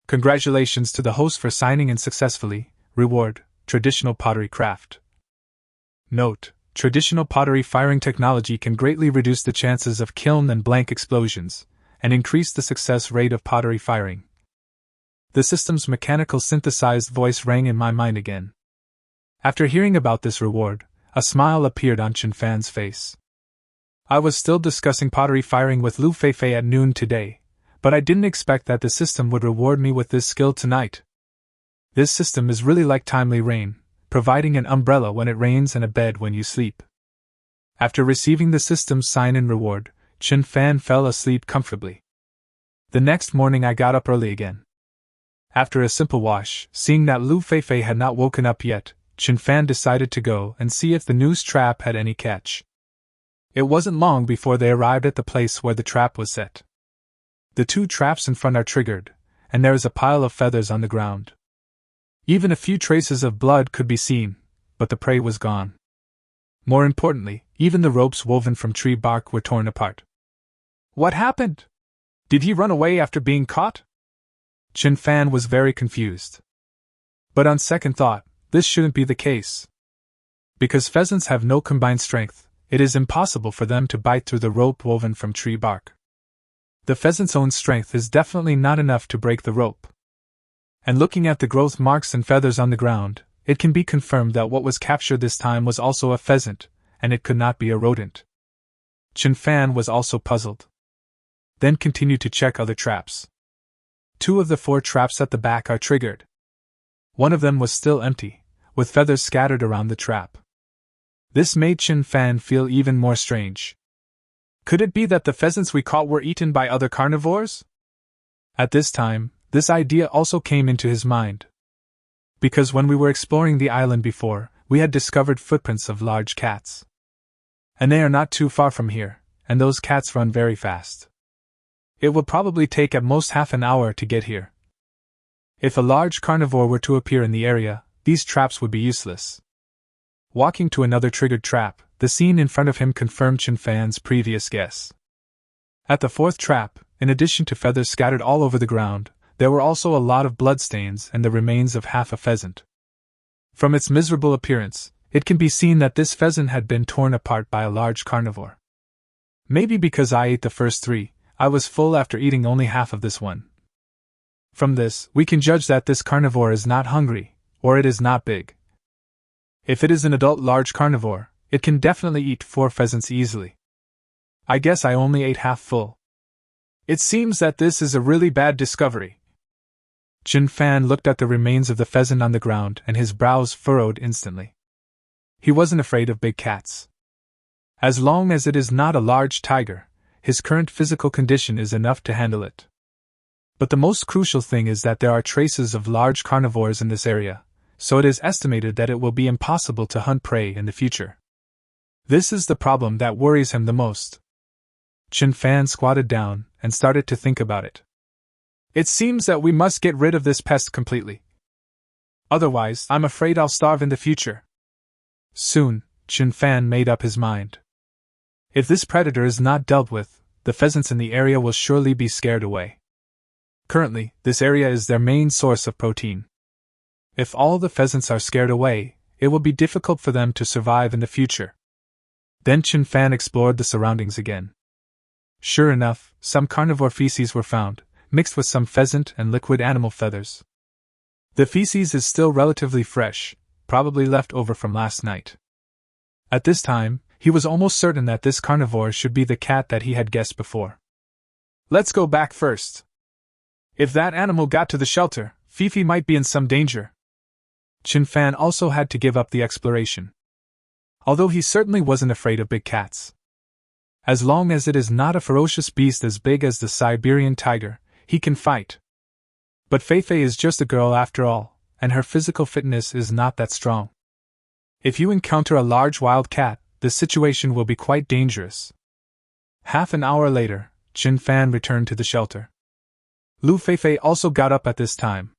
Congratulations to the host for signing in successfully. Reward: traditional pottery craft. Note: traditional pottery firing technology can greatly reduce the chances of kiln and blank explosions, and increase the success rate of pottery firing. The system's mechanical synthesized voice rang in my mind again. After hearing about this reward, a smile appeared on Chen Fan's face. I was still discussing pottery firing with Lu Feifei at noon today, but I didn't expect that the system would reward me with this skill tonight. This system is really like timely rain, providing an umbrella when it rains and a bed when you sleep. After receiving the system's sign-in reward, Chen Fan fell asleep comfortably. The next morning I got up early again. After a simple wash, seeing that Lu Feifei had not woken up yet, Chen Fan decided to go and see if the noose trap had any catch. It wasn't long before they arrived at the place where the trap was set. The 2 traps in front are triggered, and there is a pile of feathers on the ground. Even a few traces of blood could be seen, but the prey was gone. More importantly, even the ropes woven from tree bark were torn apart. What happened? Did he run away after being caught? Chen Fan was very confused. But on second thought, this shouldn't be the case. Because pheasants have no combined strength, it is impossible for them to bite through the rope woven from tree bark. The pheasant's own strength is definitely not enough to break the rope. And looking at the growth marks and feathers on the ground, it can be confirmed that what was captured this time was also a pheasant, and it could not be a rodent. Chen Fan was also puzzled. Then continued to check other traps. 2 of the 4 traps at the back are triggered. One of them was still empty, with feathers scattered around the trap. This made Chen Fan feel even more strange. Could it be that the pheasants we caught were eaten by other carnivores? At this time, this idea also came into his mind. Because when we were exploring the island before, we had discovered footprints of large cats. And they are not too far from here, and those cats run very fast. It will probably take at most half an hour to get here. If a large carnivore were to appear in the area, these traps would be useless. Walking to another triggered trap, the scene in front of him confirmed Chen Fan's previous guess. At the 4th trap, in addition to feathers scattered all over the ground, there were also a lot of bloodstains and the remains of half a pheasant. From its miserable appearance, it can be seen that this pheasant had been torn apart by a large carnivore. Maybe because I ate the first 3, I was full after eating only half of this one. From this, we can judge that this carnivore is not hungry, or it is not big. If it is an adult large carnivore, it can definitely eat 4 pheasants easily. I guess I only ate half full. It seems that this is a really bad discovery. Chen Fan looked at the remains of the pheasant on the ground and his brows furrowed instantly. He wasn't afraid of big cats. As long as it is not a large tiger, his current physical condition is enough to handle it. But the most crucial thing is that there are traces of large carnivores in this area, so it is estimated that it will be impossible to hunt prey in the future. This is the problem that worries him the most. Chen Fan squatted down and started to think about it. It seems that we must get rid of this pest completely. Otherwise, I'm afraid I'll starve in the future. Soon, Chen Fan made up his mind. If this predator is not dealt with, the pheasants in the area will surely be scared away. Currently, this area is their main source of protein. If all the pheasants are scared away, it will be difficult for them to survive in the future. Then Chen Fan explored the surroundings again. Sure enough, some carnivore feces were found, mixed with some pheasant and liquid animal feathers. The feces is still relatively fresh, probably left over from last night. At this time, he was almost certain that this carnivore should be the cat that he had guessed before. Let's go back first. If that animal got to the shelter, Fifi might be in some danger. Chen Fan also had to give up the exploration. Although he certainly wasn't afraid of big cats. As long as it is not a ferocious beast as big as the Siberian tiger, he can fight. But Feifei is just a girl after all, and her physical fitness is not that strong. If you encounter a large wild cat, the situation will be quite dangerous. Half an hour later, Qin Fan returned to the shelter. Lu Feifei also got up at this time.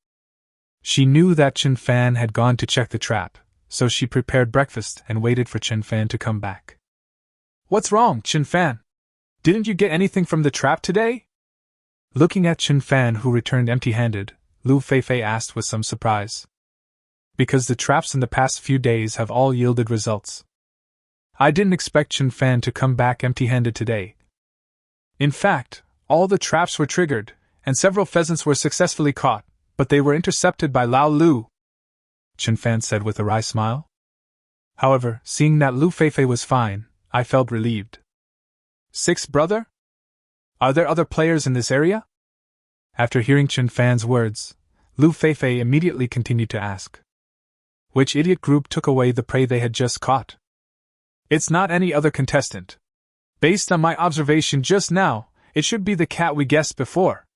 She knew that Qin Fan had gone to check the trap, so she prepared breakfast and waited for Qin Fan to come back. "What's wrong, Qin Fan? Didn't you get anything from the trap today?" Looking at Qin Fan, who returned empty-handed, Lu Feifei asked with some surprise. "Because the traps in the past few days have all yielded results. I didn't expect Qin Fan to come back empty-handed today. In fact, all the traps were triggered, and several pheasants were successfully caught, but they were intercepted by Lao Lu," Qin Fan said with a wry smile. However, seeing that Lu Feifei was fine, I felt relieved. "Six, brother? Are there other players in this area?" After hearing Qin Fan's words, Lu Feifei immediately continued to ask. Which idiot group took away the prey they had just caught? "It's not any other contestant. Based on my observation just now, it should be the cat we guessed before."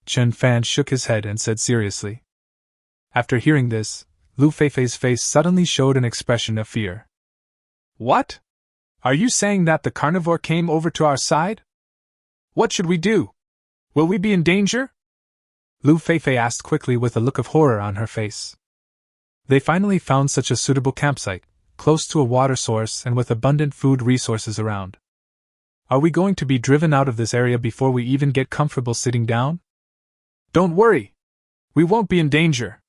Qin Fan shook his head and said seriously. After hearing this, Lu Feifei's face suddenly showed an expression of fear. "What? Are you saying that the carnivore came over to our side? What should we do? Will we be in danger?" Lu Feifei asked quickly with a look of horror on her face. They finally found such a suitable campsite, close to a water source and with abundant food resources around. "Are we going to be driven out of this area before we even get comfortable sitting down?" "Don't worry. We won't be in danger.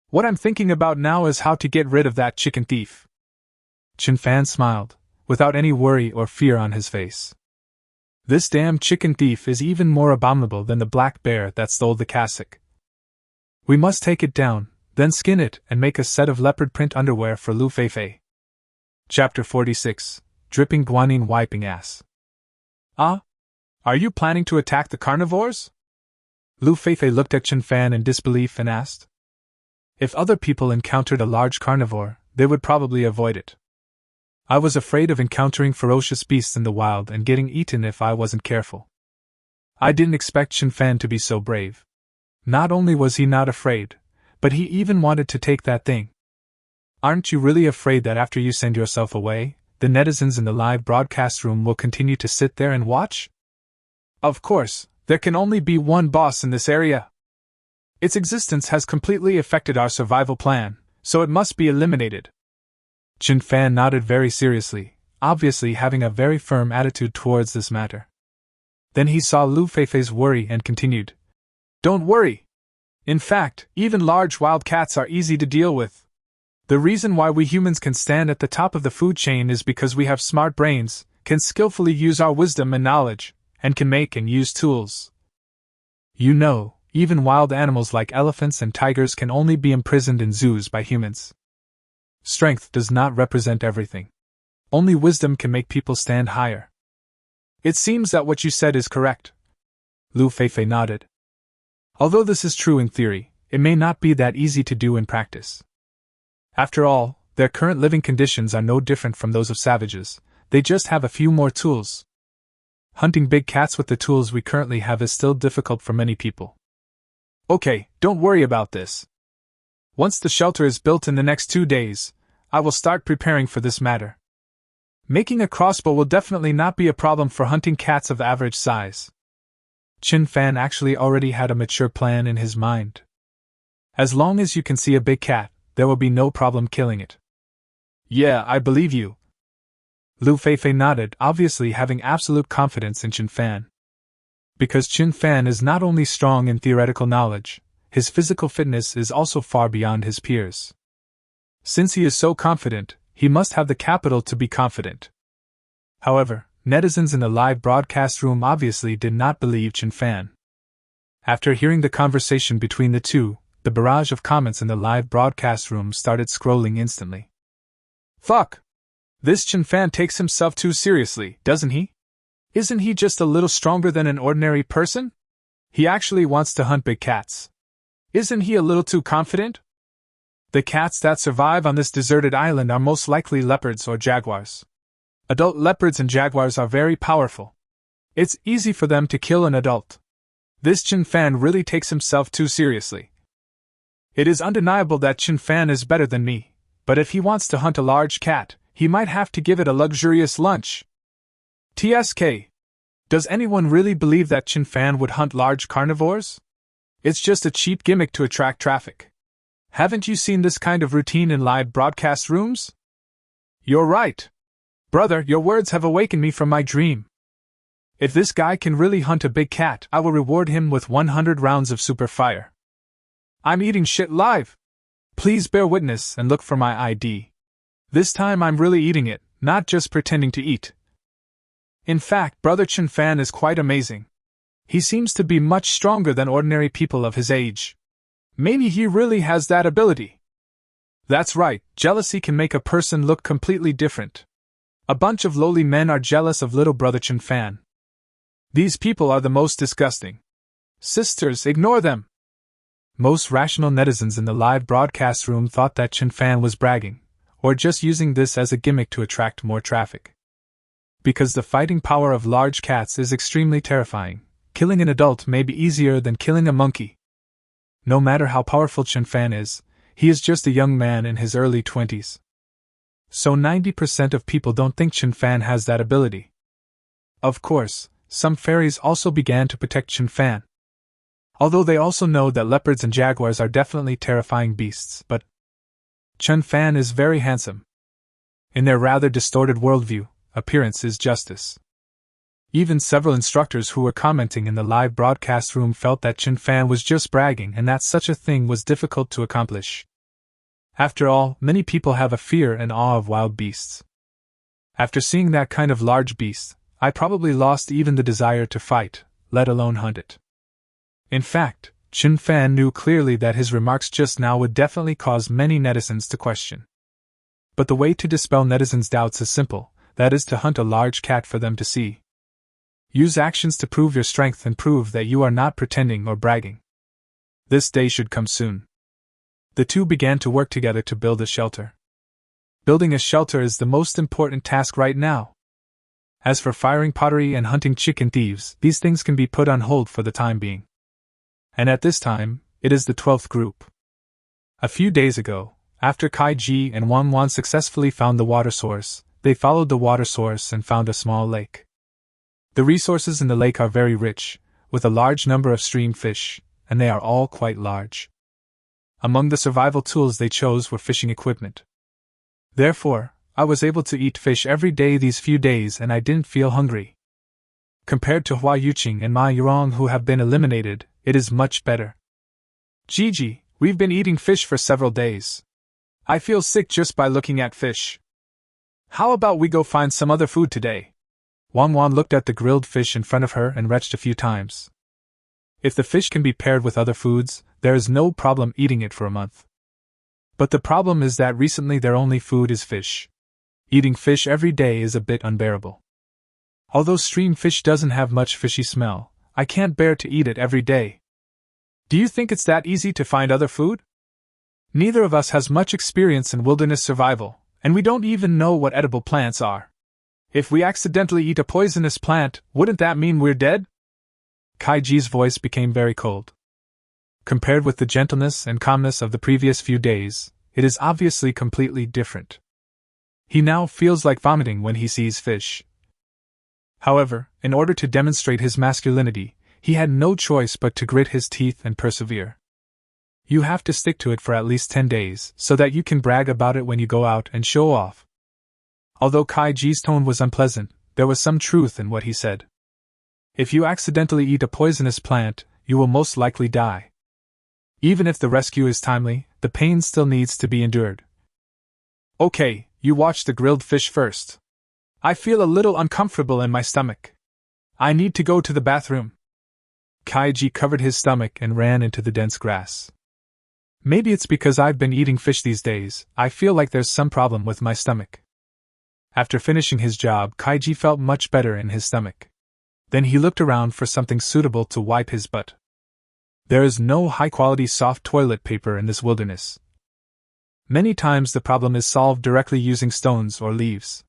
What I'm thinking about now is how to get rid of that chicken thief." Qin Fan smiled, without any worry or fear on his face. "This damn chicken thief is even more abominable than the black bear that stole the cassock. We must take it down, then skin it and make a set of leopard print underwear for Lu Feifei." Chapter 46, Dripping Guanyin Wiping Ass. "Ah? Are you planning to attack the carnivores?" Lu Feifei looked at Qin Fan in disbelief and asked. If other people encountered a large carnivore, they would probably avoid it. I was afraid of encountering ferocious beasts in the wild and getting eaten if I wasn't careful. I didn't expect Qin Fan to be so brave. Not only was he not afraid, but he even wanted to take that thing. "Aren't you really afraid that after you send yourself away, the netizens in the live broadcast room will continue to sit there and watch?" "Of course, there can only be one boss in this area. Its existence has completely affected our survival plan, so it must be eliminated." Qin Fan nodded very seriously, obviously having a very firm attitude towards this matter. Then he saw Lu Feifei's worry and continued. "Don't worry. In fact, even large wild cats are easy to deal with. The reason why we humans can stand at the top of the food chain is because we have smart brains, can skillfully use our wisdom and knowledge, and can make and use tools. You know, even wild animals like elephants and tigers can only be imprisoned in zoos by humans. Strength does not represent everything. Only wisdom can make people stand higher." "It seems that what you said is correct." Lu Feifei nodded. "Although this is true in theory, it may not be that easy to do in practice. After all, their current living conditions are no different from those of savages, they just have a few more tools. Hunting big cats with the tools we currently have is still difficult for many people." "Okay, don't worry about this. Once the shelter is built in the next 2 days, I will start preparing for this matter. Making a crossbow will definitely not be a problem for hunting cats of average size." Qin Fan actually already had a mature plan in his mind. As long as you can see a big cat, there will be no problem killing it. "Yeah, I believe you." Lu Feifei nodded, obviously having absolute confidence in Qin Fan. Because Qin Fan is not only strong in theoretical knowledge, his physical fitness is also far beyond his peers. Since he is so confident, he must have the capital to be confident. However, netizens in the live broadcast room obviously did not believe Qin Fan. After hearing the conversation between the two, the barrage of comments in the live broadcast room started scrolling instantly. "Fuck! This Qin Fan takes himself too seriously, doesn't he? Isn't he just a little stronger than an ordinary person? He actually wants to hunt big cats. Isn't he a little too confident? The cats that survive on this deserted island are most likely leopards or jaguars. Adult leopards and jaguars are very powerful. It's easy for them to kill an adult. This Chen Fan really takes himself too seriously. It is undeniable that Chen Fan is better than me, but if he wants to hunt a large cat, he might have to give it a luxurious lunch. TSK. Does anyone really believe that Chen Fan would hunt large carnivores? It's just a cheap gimmick to attract traffic. Haven't you seen this kind of routine in live broadcast rooms? You're right. Brother, your words have awakened me from my dream. If this guy can really hunt a big cat, I will reward him with 100 rounds of super fire. I'm eating shit live. Please bear witness and look for my ID. This time I'm really eating it, not just pretending to eat. In fact, Brother Chen Fan is quite amazing. He seems to be much stronger than ordinary people of his age. Maybe he really has that ability. That's right, jealousy can make a person look completely different. A bunch of lowly men are jealous of little Brother Chen Fan. These people are the most disgusting. Sisters, ignore them. Most rational netizens in the live broadcast room thought that Chen Fan was bragging, or just using this as a gimmick to attract more traffic. Because the fighting power of large cats is extremely terrifying, killing an adult may be easier than killing a monkey. No matter how powerful Chen Fan is, he is just a young man in his early 20s. So 90% of people don't think Chen Fan has that ability. Of course, some fairies also began to protect Chen Fan. Although they also know that leopards and jaguars are definitely terrifying beasts, but Chen Fan is very handsome. In their rather distorted worldview, appearance is justice. Even several instructors who were commenting in the live broadcast room felt that Chen Fan was just bragging and that such a thing was difficult to accomplish. After all, many people have a fear and awe of wild beasts. After seeing that kind of large beast, I probably lost even the desire to fight, let alone hunt it. In fact, Chen Fan knew clearly that his remarks just now would definitely cause many netizens to question. But the way to dispel netizens' doubts is simple, that is to hunt a large cat for them to see. Use actions to prove your strength and prove that you are not pretending or bragging. This day should come soon. The two began to work together to build a shelter. Building a shelter is the most important task right now. As for firing pottery and hunting chicken thieves, these things can be put on hold for the time being. And at this time, it is the 12th group. A few days ago, after Kai Ji and Wan Wan successfully found the water source, they followed the water source and found a small lake. The resources in the lake are very rich, with a large number of stream fish, and they are all quite large. Among the survival tools they chose were fishing equipment. Therefore, I was able to eat fish every day these few days and I didn't feel hungry. Compared to Hua Yuqing and Ma Yurong who have been eliminated, it is much better. Gigi, we've been eating fish for several days. I feel sick just by looking at fish. How about we go find some other food today? Wan Wan looked at the grilled fish in front of her and retched a few times. If the fish can be paired with other foods, there is no problem eating it for a month. But the problem is that recently their only food is fish. Eating fish every day is a bit unbearable. Although stream fish doesn't have much fishy smell, I can't bear to eat it every day. Do you think it's that easy to find other food? Neither of us has much experience in wilderness survival, and we don't even know what edible plants are. If we accidentally eat a poisonous plant, wouldn't that mean we're dead? Kai Ji's voice became very cold. Compared with the gentleness and calmness of the previous few days, it is obviously completely different. He now feels like vomiting when he sees fish. However, in order to demonstrate his masculinity, he had no choice but to grit his teeth and persevere. You have to stick to it for at least 10 days, so that you can brag about it when you go out and show off. Although Kai Ji's tone was unpleasant, there was some truth in what he said. If you accidentally eat a poisonous plant, you will most likely die. Even if the rescue is timely, the pain still needs to be endured. Okay, you watch the grilled fish first. I feel a little uncomfortable in my stomach. I need to go to the bathroom. Kai Ji covered his stomach and ran into the dense grass. Maybe it's because I've been eating fish these days, I feel like there's some problem with my stomach. After finishing his job, Kai Ji felt much better in his stomach. Then he looked around for something suitable to wipe his butt. There is no high-quality soft toilet paper in this wilderness. Many times the problem is solved directly using stones or leaves.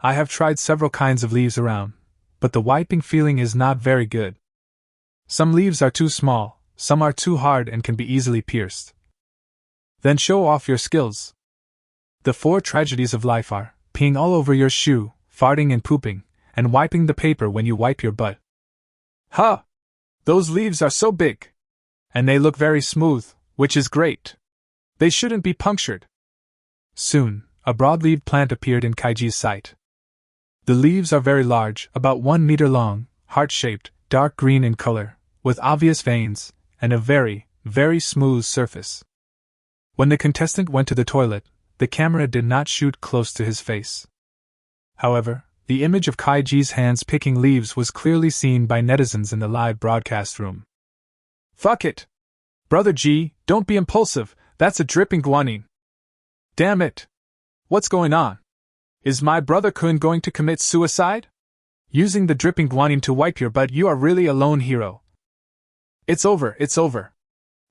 I have tried several kinds of leaves around, but the wiping feeling is not very good. Some leaves are too small, some are too hard and can be easily pierced. Then show off your skills. The 4 tragedies of life are peeing all over your shoe, farting and pooping, and wiping the paper when you wipe your butt. Huh! Those leaves are so big! And they look very smooth, which is great. They shouldn't be punctured. Soon, a broad-leaved plant appeared in Kaiji's sight. The leaves are very large, about 1 meter long, heart-shaped, dark green in color, with obvious veins, and a very, very smooth surface. When the contestant went to the toilet, the camera did not shoot close to his face. However, the image of Kaiji's hands picking leaves was clearly seen by netizens in the live broadcast room. Fuck it! Brother G, don't be impulsive, that's a dripping guanine. Damn it! What's going on? Is my brother Kun going to commit suicide? Using the dripping guanine to wipe your butt, you are really a lone hero. It's over, it's over.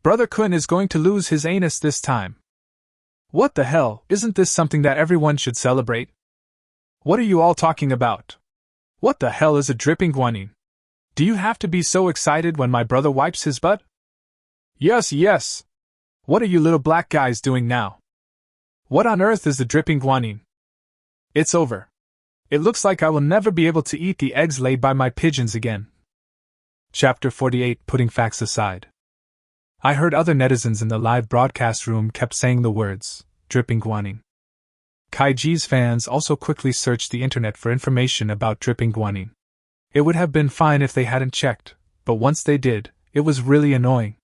Brother Kun is going to lose his anus this time. What the hell, isn't this something that everyone should celebrate? What are you all talking about? What the hell is a dripping guanine? Do you have to be so excited when my brother wipes his butt? Yes, yes. What are you little black guys doing now? What on earth is the dripping guanine? It's over. It looks like I will never be able to eat the eggs laid by my pigeons again. Chapter 48, Putting Facts Aside. I heard other netizens in the live broadcast room kept saying the words, dripping guanine. Kaiji's fans also quickly searched the internet for information about dripping guanine. It would have been fine if they hadn't checked, but once they did, it was really annoying.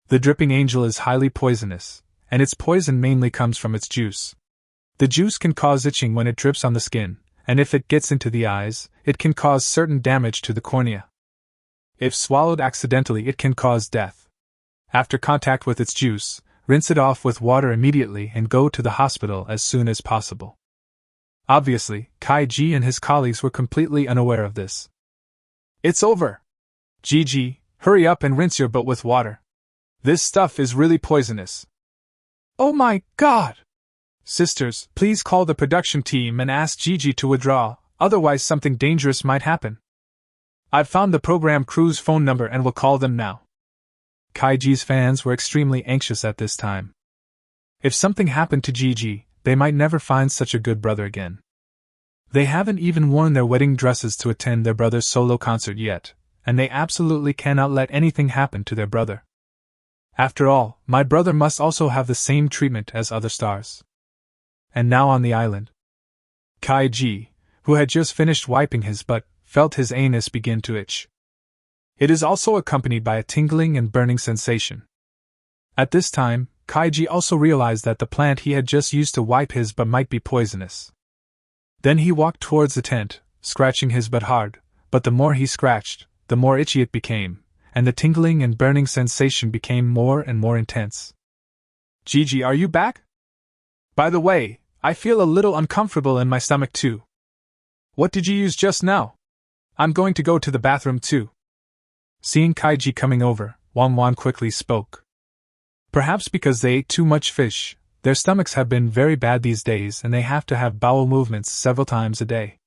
The dripping angel is highly poisonous, and its poison mainly comes from its juice. The juice can cause itching when it drips on the skin, and if it gets into the eyes, it can cause certain damage to the cornea. If swallowed accidentally, it can cause death. After contact with its juice, rinse it off with water immediately and go to the hospital as soon as possible. Obviously, Kaiji and his colleagues were completely unaware of this. It's over! Gigi, hurry up and rinse your butt with water. This stuff is really poisonous. Oh my god! Sisters, please call the production team and ask Gigi to withdraw, otherwise something dangerous might happen. I've found the program crew's phone number and will call them now. Kaiji's fans were extremely anxious at this time. If something happened to Gigi, they might never find such a good brother again. They haven't even worn their wedding dresses to attend their brother's solo concert yet, and they absolutely cannot let anything happen to their brother. After all, my brother must also have the same treatment as other stars. And now on the island, Kaiji, who had just finished wiping his butt, felt his anus begin to itch. It is also accompanied by a tingling and burning sensation. At this time, Kaiji also realized that the plant he had just used to wipe his butt might be poisonous. Then he walked towards the tent, scratching his butt hard, but the more he scratched, the more itchy it became, and the tingling and burning sensation became more and more intense. Gigi, are you back? By the way, I feel a little uncomfortable in my stomach too. What did you use just now? I'm going to go to the bathroom too. Seeing Kaiji coming over, Wan quickly spoke. Perhaps because they ate too much fish, their stomachs have been very bad these days and they have to have bowel movements several times a day.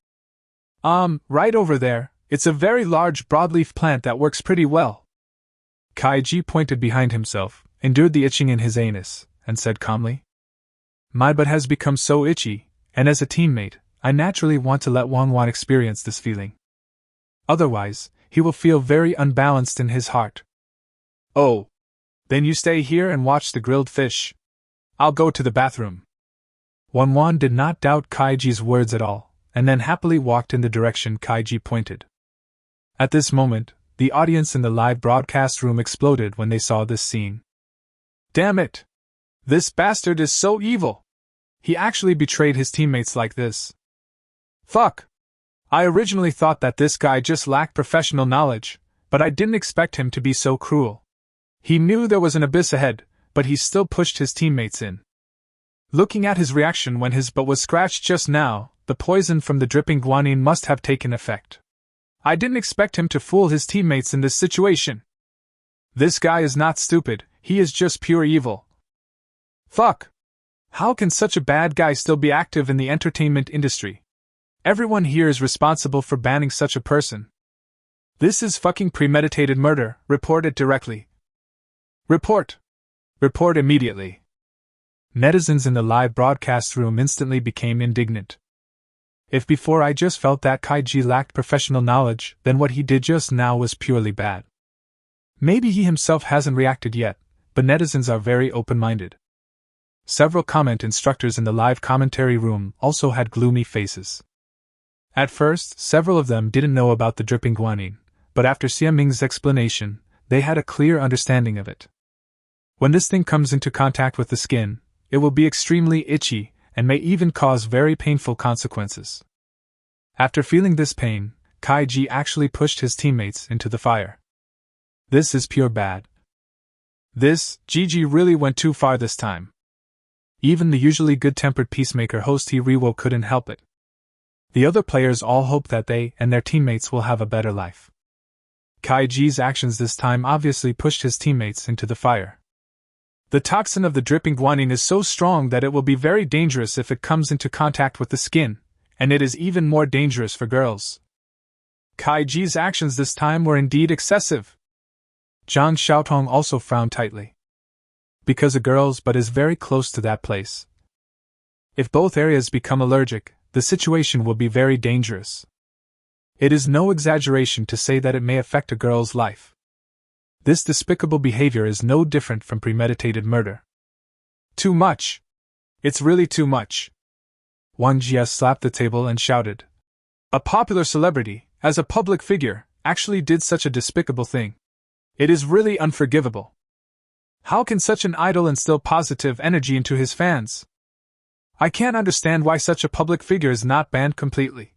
Right over there, it's a very large broadleaf plant that works pretty well. Kaiji pointed behind himself, endured the itching in his anus, and said calmly. My butt has become so itchy, and as a teammate, I naturally want to let Wan experience this feeling. Otherwise, he will feel very unbalanced in his heart. Oh. Then you stay here and watch the grilled fish. I'll go to the bathroom. Wan did not doubt Kaiji's words at all, and then happily walked in the direction Kaiji pointed. At this moment, the audience in the live broadcast room exploded when they saw this scene. Damn it! This bastard is so evil! He actually betrayed his teammates like this. Fuck! I originally thought that this guy just lacked professional knowledge, but I didn't expect him to be so cruel. He knew there was an abyss ahead, but he still pushed his teammates in. Looking at his reaction when his butt was scratched just now, the poison from the dripping guanine must have taken effect. I didn't expect him to fool his teammates in this situation. This guy is not stupid, he is just pure evil. Fuck! How can such a bad guy still be active in the entertainment industry? Everyone here is responsible for banning such a person. This is fucking premeditated murder. Report it directly. Report. Report immediately. Netizens in the live broadcast room instantly became indignant. If before I just felt that Kaiji lacked professional knowledge, then what he did just now was purely bad. Maybe he himself hasn't reacted yet, but netizens are very open-minded. Several comment instructors in the live commentary room also had gloomy faces. At first, several of them didn't know about the dripping guanine, but after Xia Ming's explanation, they had a clear understanding of it. When this thing comes into contact with the skin, it will be extremely itchy and may even cause very painful consequences. After feeling this pain, Kaiji actually pushed his teammates into the fire. This is pure bad. This, Gigi really went too far this time. Even the usually good-tempered peacemaker host Hiriwo couldn't help it. The other players all hope that they and their teammates will have a better life. Kaiji's actions this time obviously pushed his teammates into the fire. The toxin of the dripping guanine is so strong that it will be very dangerous if it comes into contact with the skin, and it is even more dangerous for girls. Kaiji's actions this time were indeed excessive. Zhang Xiaotong also frowned tightly. Because a girl's butt is very close to that place. If both areas become allergic, the situation will be very dangerous. It is no exaggeration to say that it may affect a girl's life. This despicable behavior is no different from premeditated murder. Too much! It's really too much! Wang Jia slapped the table and shouted. A popular celebrity, as a public figure, actually did such a despicable thing. It is really unforgivable. How can such an idol instill positive energy into his fans? I can't understand why such a public figure is not banned completely.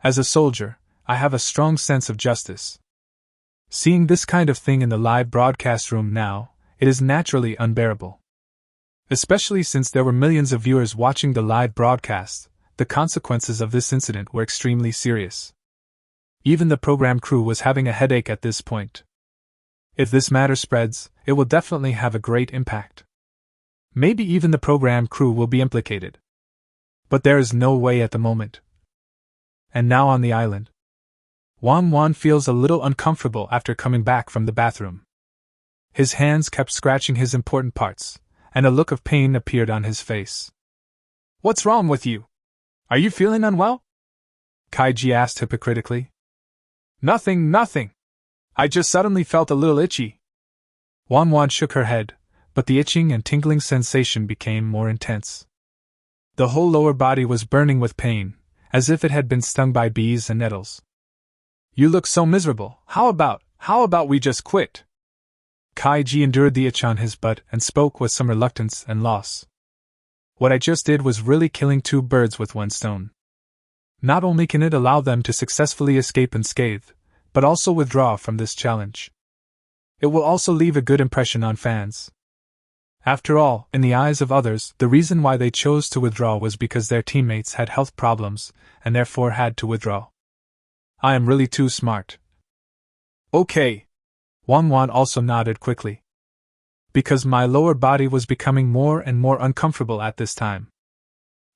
As a soldier, I have a strong sense of justice. Seeing this kind of thing in the live broadcast room now, it is naturally unbearable. Especially since there were millions of viewers watching the live broadcast, the consequences of this incident were extremely serious. Even the program crew was having a headache at this point. If this matter spreads, it will definitely have a great impact. Maybe even the program crew will be implicated. But there is no way at the moment. And now on the island. Wang Wan feels a little uncomfortable after coming back from the bathroom. His hands kept scratching his important parts, and a look of pain appeared on his face. What's wrong with you? Are you feeling unwell? Kaiji asked hypocritically. Nothing. I just suddenly felt a little itchy. Wang Wan shook her head, but the itching and tingling sensation became more intense. The whole lower body was burning with pain, as if it had been stung by bees and nettles. You look so miserable. How about we just quit? Kaiji endured the itch on his butt and spoke with some reluctance and loss. What I just did was really killing two birds with one stone. Not only can it allow them to successfully escape unscathed, but also withdraw from this challenge. It will also leave a good impression on fans. After all, in the eyes of others, the reason why they chose to withdraw was because their teammates had health problems, and therefore had to withdraw. I am really too smart. Okay. Wang Wan also nodded quickly. Because my lower body was becoming more and more uncomfortable at this time.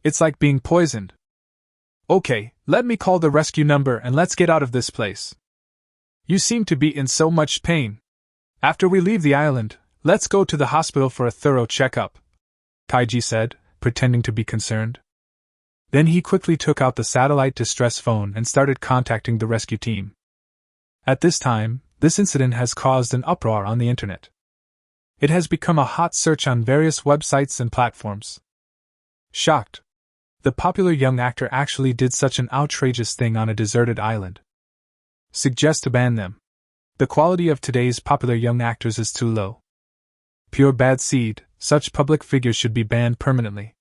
It's like being poisoned. Okay, let me call the rescue number and let's get out of this place. You seem to be in so much pain. After we leave the island, let's go to the hospital for a thorough checkup, Kaiji said, pretending to be concerned. Then he quickly took out the satellite distress phone and started contacting the rescue team. At this time, this incident has caused an uproar on the internet. It has become a hot search on various websites and platforms. Shocked. The popular young actor actually did such an outrageous thing on a deserted island. Suggest to ban them. The quality of today's popular young actors is too low. Pure bad seed, such public figures should be banned permanently.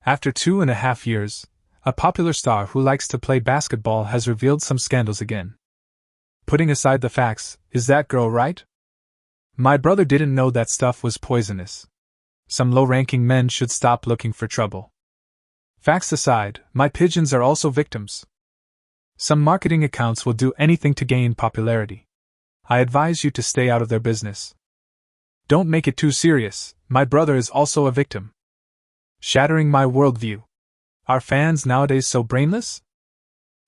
After 2.5 years, a popular star who likes to play basketball has revealed some scandals again. Putting aside the facts, is that girl right? My brother didn't know that stuff was poisonous. Some low-ranking men should stop looking for trouble. Facts aside, my pigeons are also victims. Some marketing accounts will do anything to gain popularity. I advise you to stay out of their business. Don't make it too serious, my brother is also a victim. Shattering my worldview. Are fans nowadays so brainless?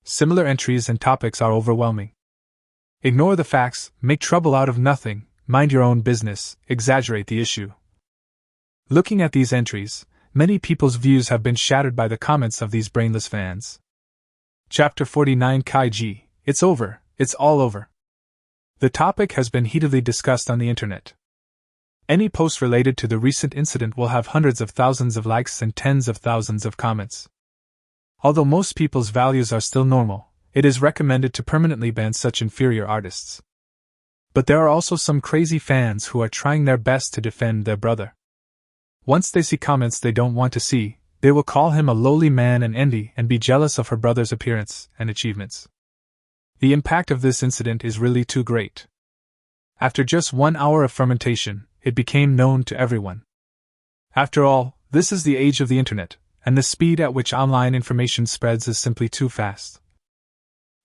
Similar entries and topics are overwhelming. Ignore the facts, make trouble out of nothing, mind your own business, exaggerate the issue. Looking at these entries, many people's views have been shattered by the comments of these brainless fans. Chapter 49 Kaiji, it's over, it's all over. The topic has been heatedly discussed on the internet. Any post related to the recent incident will have hundreds of thousands of likes and tens of thousands of comments. Although most people's values are still normal, it is recommended to permanently ban such inferior artists. But there are also some crazy fans who are trying their best to defend their brother. Once they see comments they don't want to see, they will call him a lowly man and envy and be jealous of her brother's appearance and achievements. The impact of this incident is really too great. After just 1 hour of fermentation, it became known to everyone. After all, this is the age of the internet, and the speed at which online information spreads is simply too fast.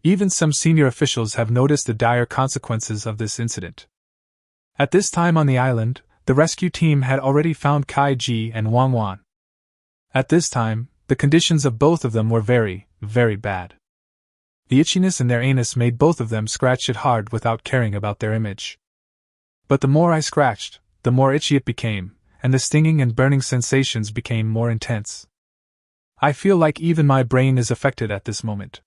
Even some senior officials have noticed the dire consequences of this incident. At this time on the island, the rescue team had already found Kaiji and Wang. At this time, the conditions of both of them were very, very bad. The itchiness in their anus made both of them scratch it hard without caring about their image. But the more I scratched, the more itchy it became, and the stinging and burning sensations became more intense. I feel like even my brain is affected at this moment.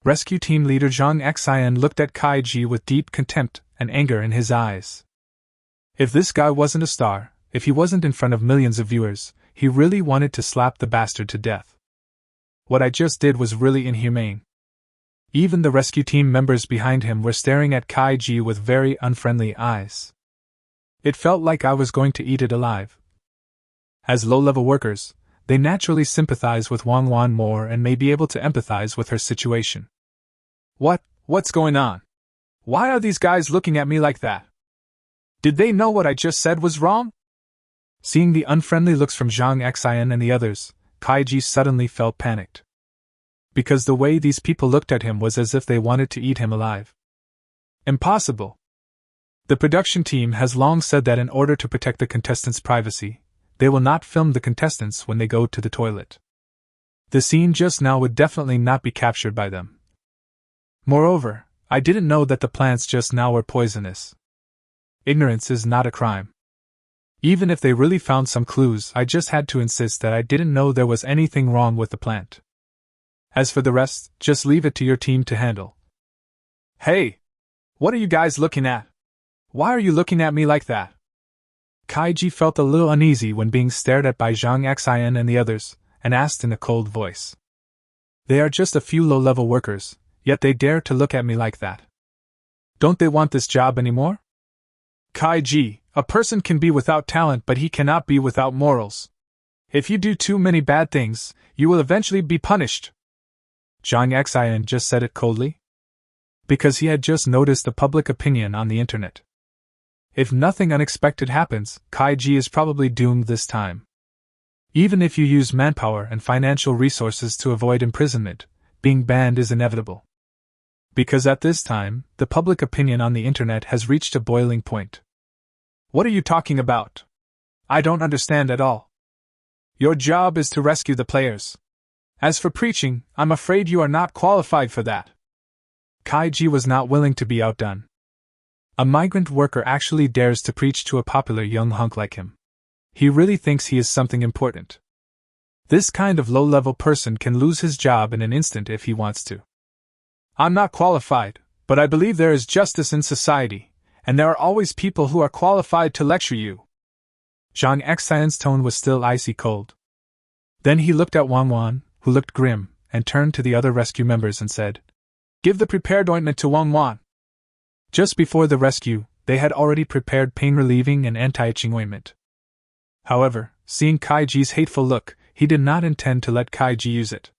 Rescue team leader Zhang Xian looked at Kaiji with deep contempt and anger in his eyes. If this guy wasn't a star, if he wasn't in front of millions of viewers, he really wanted to slap the bastard to death. What I just did was really inhumane. Even the rescue team members behind him were staring at Kaiji with very unfriendly eyes. It felt like I was going to eat it alive. As low-level workers, they naturally sympathize with Wang more and may be able to empathize with her situation. What's going on? Why are these guys looking at me like that? Did they know what I just said was wrong? Seeing the unfriendly looks from Zhang Xian and the others, Kaiji suddenly felt panicked. Because the way these people looked at him was as if they wanted to eat him alive. Impossible! The production team has long said that in order to protect the contestants' privacy, they will not film the contestants when they go to the toilet. The scene just now would definitely not be captured by them. Moreover, I didn't know that the plants just now were poisonous. Ignorance is not a crime. Even if they really found some clues, I just had to insist that I didn't know there was anything wrong with the plant. As for the rest, just leave it to your team to handle. Hey! What are you guys looking at? Why are you looking at me like that? Kaiji felt a little uneasy when being stared at by Zhang Xian and the others, and asked in a cold voice. They are just a few low-level workers, yet they dare to look at me like that. Don't they want this job anymore? Kaiji, a person can be without talent but he cannot be without morals. If you do too many bad things, you will eventually be punished. Zhang Xian just said it coldly. Because he had just noticed the public opinion on the internet. If nothing unexpected happens, Kaiji is probably doomed this time. Even if you use manpower and financial resources to avoid imprisonment, being banned is inevitable. Because at this time, the public opinion on the internet has reached a boiling point. What are you talking about? I don't understand at all. Your job is to rescue the players. As for preaching, I'm afraid you are not qualified for that. Kaiji was not willing to be outdone. A migrant worker actually dares to preach to a popular young hunk like him. He really thinks he is something important. This kind of low-level person can lose his job in an instant if he wants to. I'm not qualified, but I believe there is justice in society, and there are always people who are qualified to lecture you. Zhang Xian's tone was still icy cold. Then he looked at Wang, who looked grim, and turned to the other rescue members and said, Give the prepared ointment to Wang. Just before the rescue, they had already prepared pain-relieving and anti-itching ointment. However, seeing Kaiji's hateful look, he did not intend to let Kaiji use it.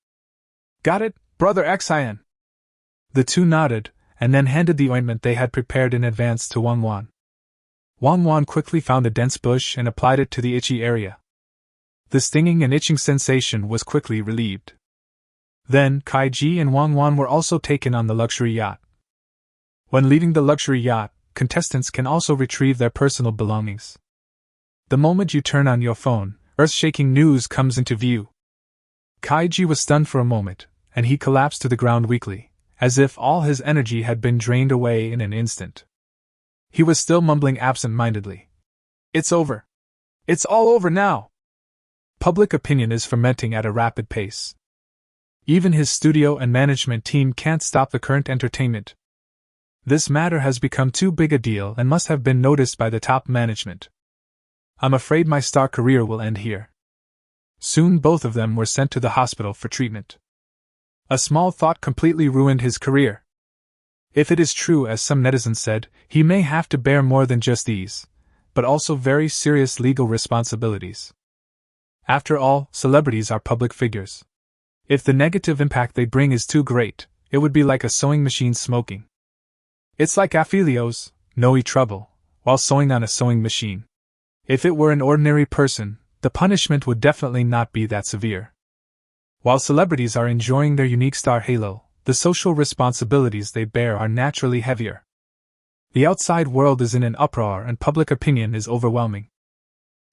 Got it, Brother Xian? The two nodded, and then handed the ointment they had prepared in advance to Wang. Wang quickly found a dense bush and applied it to the itchy area. The stinging and itching sensation was quickly relieved. Then, Kaiji and Wang were also taken on the luxury yacht. When leaving the luxury yacht, contestants can also retrieve their personal belongings. The moment you turn on your phone, earth-shaking news comes into view. Kaiji was stunned for a moment, and he collapsed to the ground weakly, as if all his energy had been drained away in an instant. He was still mumbling absent-mindedly. "It's over. It's all over now." Public opinion is fermenting at a rapid pace. Even his studio and management team can't stop the current entertainment. This matter has become too big a deal and must have been noticed by the top management. I'm afraid my star career will end here. Soon both of them were sent to the hospital for treatment. A small thought completely ruined his career. If it is true, as some netizens said, he may have to bear more than just these, but also very serious legal responsibilities. After all, celebrities are public figures. If the negative impact they bring is too great, it would be like a sewing machine smoking. It's like Aphelios, no trouble, while sewing on a sewing machine. If it were an ordinary person, the punishment would definitely not be that severe. While celebrities are enjoying their unique star halo, the social responsibilities they bear are naturally heavier. The outside world is in an uproar and public opinion is overwhelming.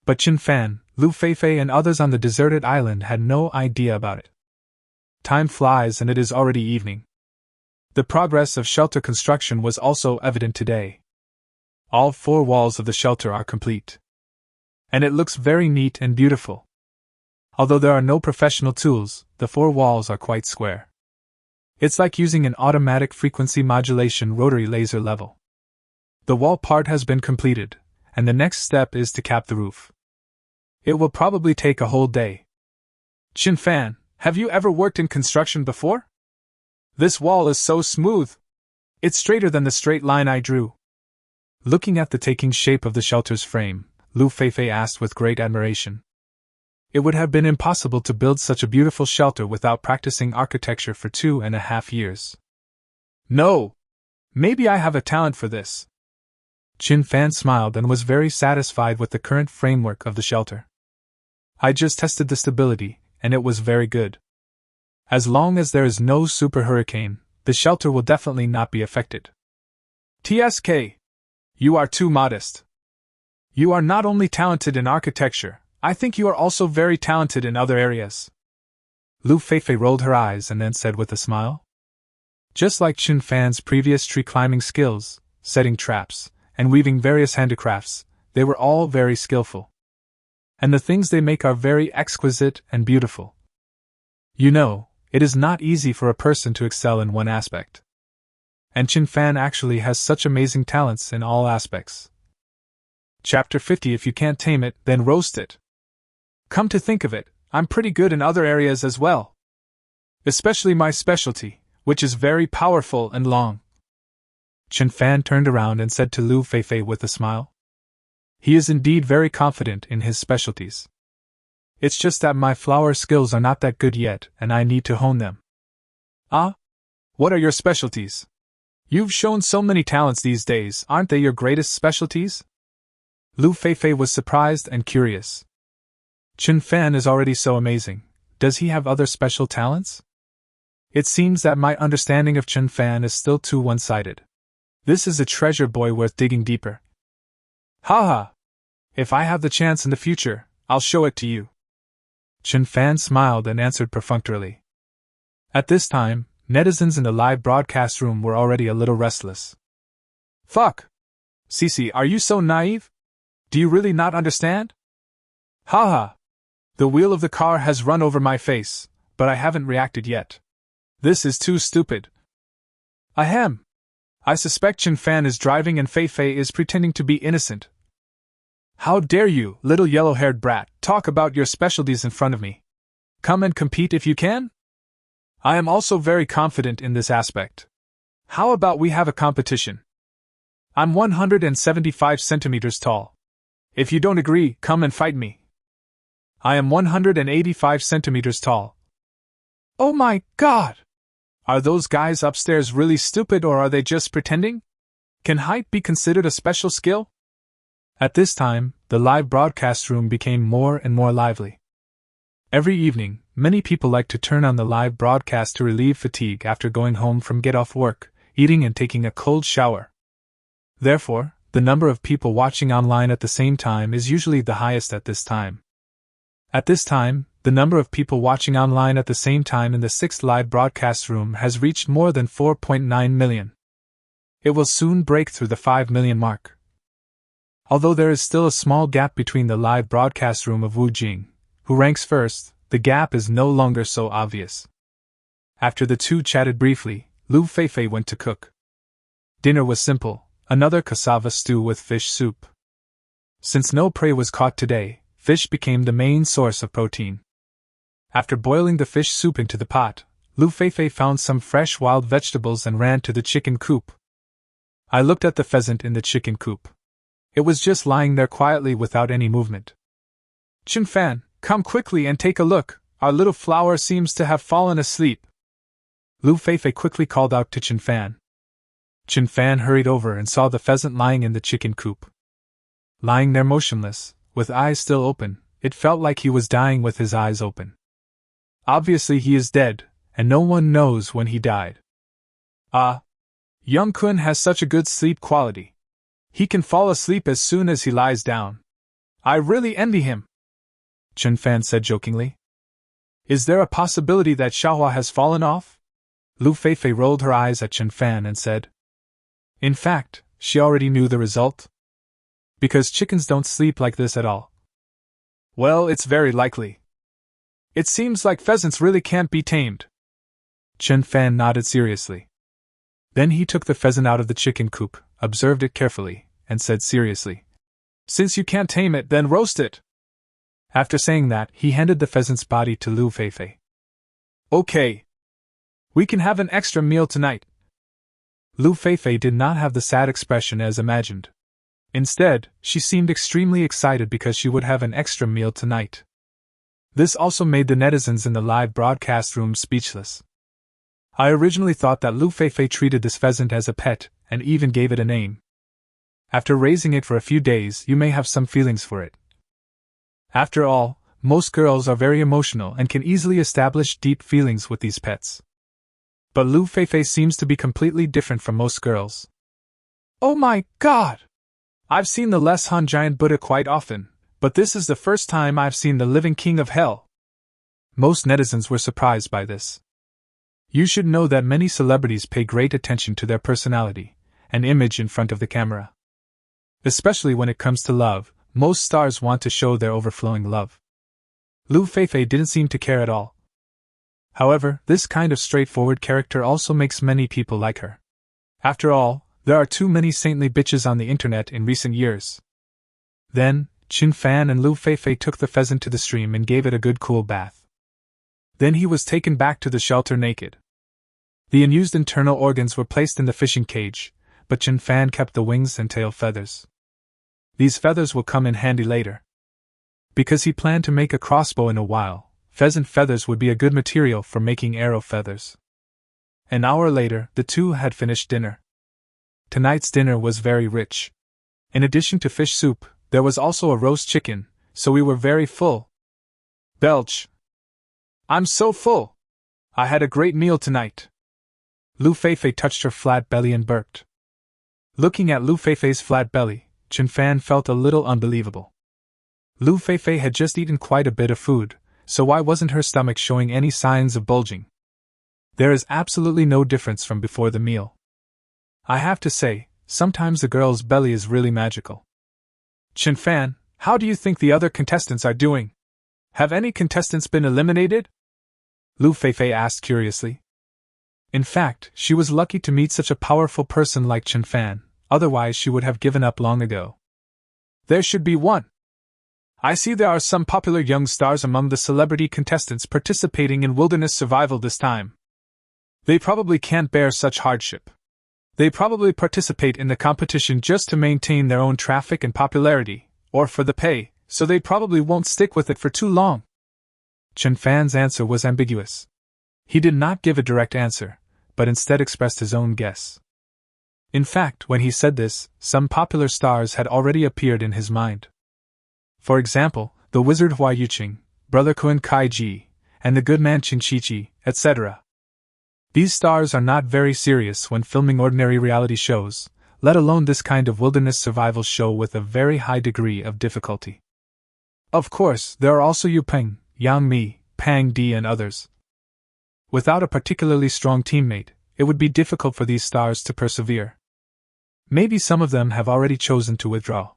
But Chen Fan, Lu Feifei and others on the deserted island had no idea about it. Time flies and it is already evening. The progress of shelter construction was also evident today. All 4 walls of the shelter are complete. And it looks very neat and beautiful. Although there are no professional tools, the 4 walls are quite square. It's like using an automatic frequency modulation rotary laser level. The wall part has been completed, and the next step is to cap the roof. It will probably take a whole day. Chen Fan, have you ever worked in construction before? This wall is so smooth. It's straighter than the straight line I drew. Looking at the taking shape of the shelter's frame, Lu Feifei asked with great admiration. It would have been impossible to build such a beautiful shelter without practicing architecture for 2.5 years. No! Maybe I have a talent for this. Chen Fan smiled and was very satisfied with the current framework of the shelter. I just tested the stability, and it was very good. As long as there is no super hurricane, the shelter will definitely not be affected. TSK! You are too modest. You are not only talented in architecture, I think you are also very talented in other areas. Lu Feifei rolled her eyes and then said with a smile. Just like Chen Fan's previous tree climbing skills, setting traps, and weaving various handicrafts, they were all very skillful. And the things they make are very exquisite and beautiful. You know, it is not easy for a person to excel in one aspect. And Chen Fan actually has such amazing talents in all aspects. Chapter 50. If you can't tame it, then roast it. Come to think of it, I'm pretty good in other areas as well. Especially my specialty, which is very powerful and long. Chen Fan turned around and said to Lu Feifei with a smile. He is indeed very confident in his specialties. It's just that my flower skills are not that good yet, and I need to hone them. Ah? What are your specialties? You've shown so many talents these days, aren't they your greatest specialties? Lu Feifei was surprised and curious. Chen Fan is already so amazing. Does he have other special talents? It seems that my understanding of Chen Fan is still too one-sided. This is a treasure boy worth digging deeper. Haha! If I have the chance in the future, I'll show it to you. Chen Fan smiled and answered perfunctorily. At this time, netizens in the live broadcast room were already a little restless. Fuck! Cece, are you so naive? Do you really not understand? Haha! The wheel of the car has run over my face, but I haven't reacted yet. This is too stupid. Ahem! I suspect Chen Fan is driving and Feifei is pretending to be innocent. How dare you, little yellow-haired brat, talk about your specialties in front of me? Come and compete if you can? I am also very confident in this aspect. How about we have a competition? I'm 175 centimeters tall. If you don't agree, come and fight me. I am 185 centimeters tall. Oh my God! Are those guys upstairs really stupid or are they just pretending? Can height be considered a special skill? At this time, the live broadcast room became more and more lively. Every evening, many people like to turn on the live broadcast to relieve fatigue after going home from get-off work, eating and taking a cold shower. Therefore, the number of people watching online at the same time is usually the highest at this time. At this time, The number of people watching online at the same time in the 6th live broadcast room has reached more than 4.9 million. It will soon break through the 5 million mark. Although there is still a small gap between the live broadcast room of Wu Jing, who ranks first, the gap is no longer so obvious. After the two chatted briefly, Lu Feifei went to cook. Dinner was simple, another cassava stew with fish soup. Since no prey was caught today, fish became the main source of protein. After boiling the fish soup into the pot, Lu Feifei found some fresh wild vegetables and ran to the chicken coop. I looked at the pheasant in the chicken coop. It was just lying there quietly without any movement. Chen Fan, come quickly and take a look, our little flower seems to have fallen asleep. Lu Feifei quickly called out to Chen Fan. Chen Fan hurried over and saw the pheasant lying in the chicken coop. Lying there motionless, with eyes still open, it felt like he was dying with his eyes open. Obviously he is dead, and no one knows when he died. Young Kun has such a good sleep quality. He can fall asleep as soon as he lies down. I really envy him, Chen Fan said jokingly. Is there a possibility that Xiaohua has fallen off? Lu Feifei rolled her eyes at Chen Fan and said. In fact, she already knew the result. Because chickens don't sleep like this at all. Well, it's very likely. It seems like pheasants really can't be tamed. Chen Fan nodded seriously. Then he took the pheasant out of the chicken coop, observed it carefully, and said seriously, Since you can't tame it, then roast it. After saying that, he handed the pheasant's body to Lu Feifei. Okay. We can have an extra meal tonight. Lu Feifei did not have the sad expression as imagined. Instead, she seemed extremely excited because she would have an extra meal tonight. This also made the netizens in the live broadcast room speechless. I originally thought that Lu Feifei treated this pheasant as a pet, and even gave it a name. After raising it for a few days, you may have some feelings for it. After all, most girls are very emotional and can easily establish deep feelings with these pets. But Lu Feifei seems to be completely different from most girls. Oh my God! I've seen the Les Han giant Buddha quite often, but this is the first time I've seen the living king of hell. Most netizens were surprised by this. You should know that many celebrities pay great attention to their personality and image in front of the camera. Especially when it comes to love, most stars want to show their overflowing love. Lu Feifei didn't seem to care at all. However, this kind of straightforward character also makes many people like her. After all, there are too many saintly bitches on the internet in recent years. Then, Chen Fan and Lu Feifei took the pheasant to the stream and gave it a good cool bath. Then he was taken back to the shelter naked. The unused internal organs were placed in the fishing cage, but Chen Fan kept the wings and tail feathers. These feathers will come in handy later. Because he planned to make a crossbow in a while, pheasant feathers would be a good material for making arrow feathers. An hour later, the two had finished dinner. Tonight's dinner was very rich. In addition to fish soup, there was also a roast chicken, so we were very full. Belch! I'm so full! I had a great meal tonight. Lu Feifei touched her flat belly and burped. Looking at Lu Feifei's flat belly, Chen Fan felt a little unbelievable. Lu Feifei had just eaten quite a bit of food, so why wasn't her stomach showing any signs of bulging? There is absolutely no difference from before the meal. I have to say, sometimes a girl's belly is really magical. Chen Fan, how do you think the other contestants are doing? Have any contestants been eliminated? Lu Feifei asked curiously. In fact, she was lucky to meet such a powerful person like Chen Fan, otherwise she would have given up long ago. There should be one. I see there are some popular young stars among the celebrity contestants participating in wilderness survival this time. They probably can't bear such hardship. They probably participate in the competition just to maintain their own traffic and popularity, or for the pay, so they probably won't stick with it for too long. Chen Fan's answer was ambiguous. He did not give a direct answer, but instead expressed his own guess. In fact, when he said this, some popular stars had already appeared in his mind. For example, the wizard Hua Yuqing, brother Kun Kai Ji, and the good man Qin Shiqi, etc. These stars are not very serious when filming ordinary reality shows, let alone this kind of wilderness survival show with a very high degree of difficulty. Of course, there are also Yu Peng, Yang Mi, Pang Di, and others. Without a particularly strong teammate, it would be difficult for these stars to persevere. Maybe some of them have already chosen to withdraw.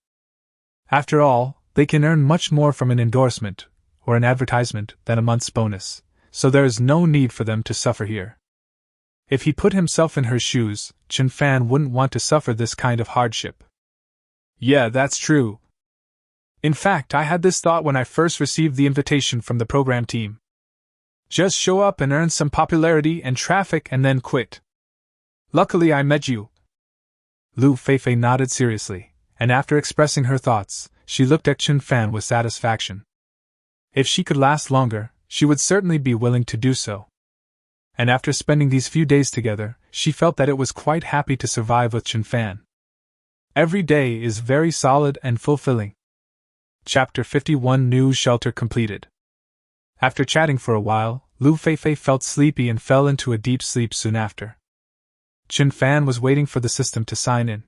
After all, they can earn much more from an endorsement, or an advertisement, than a month's bonus, so there is no need for them to suffer here. If he put himself in her shoes, Chen Fan wouldn't want to suffer this kind of hardship. Yeah, that's true. In fact, I had this thought when I first received the invitation from the program team. Just show up and earn some popularity and traffic and then quit. Luckily I met you. Lu Feifei nodded seriously, and after expressing her thoughts, she looked at Chen Fan with satisfaction. If she could last longer, she would certainly be willing to do so. And after spending these few days together, she felt that it was quite happy to survive with Chen Fan. Every day is very solid and fulfilling. Chapter 51 New Shelter completed. After chatting for a while, Lu Feifei felt sleepy and fell into a deep sleep soon after. Chen Fan was waiting for the system to sign in.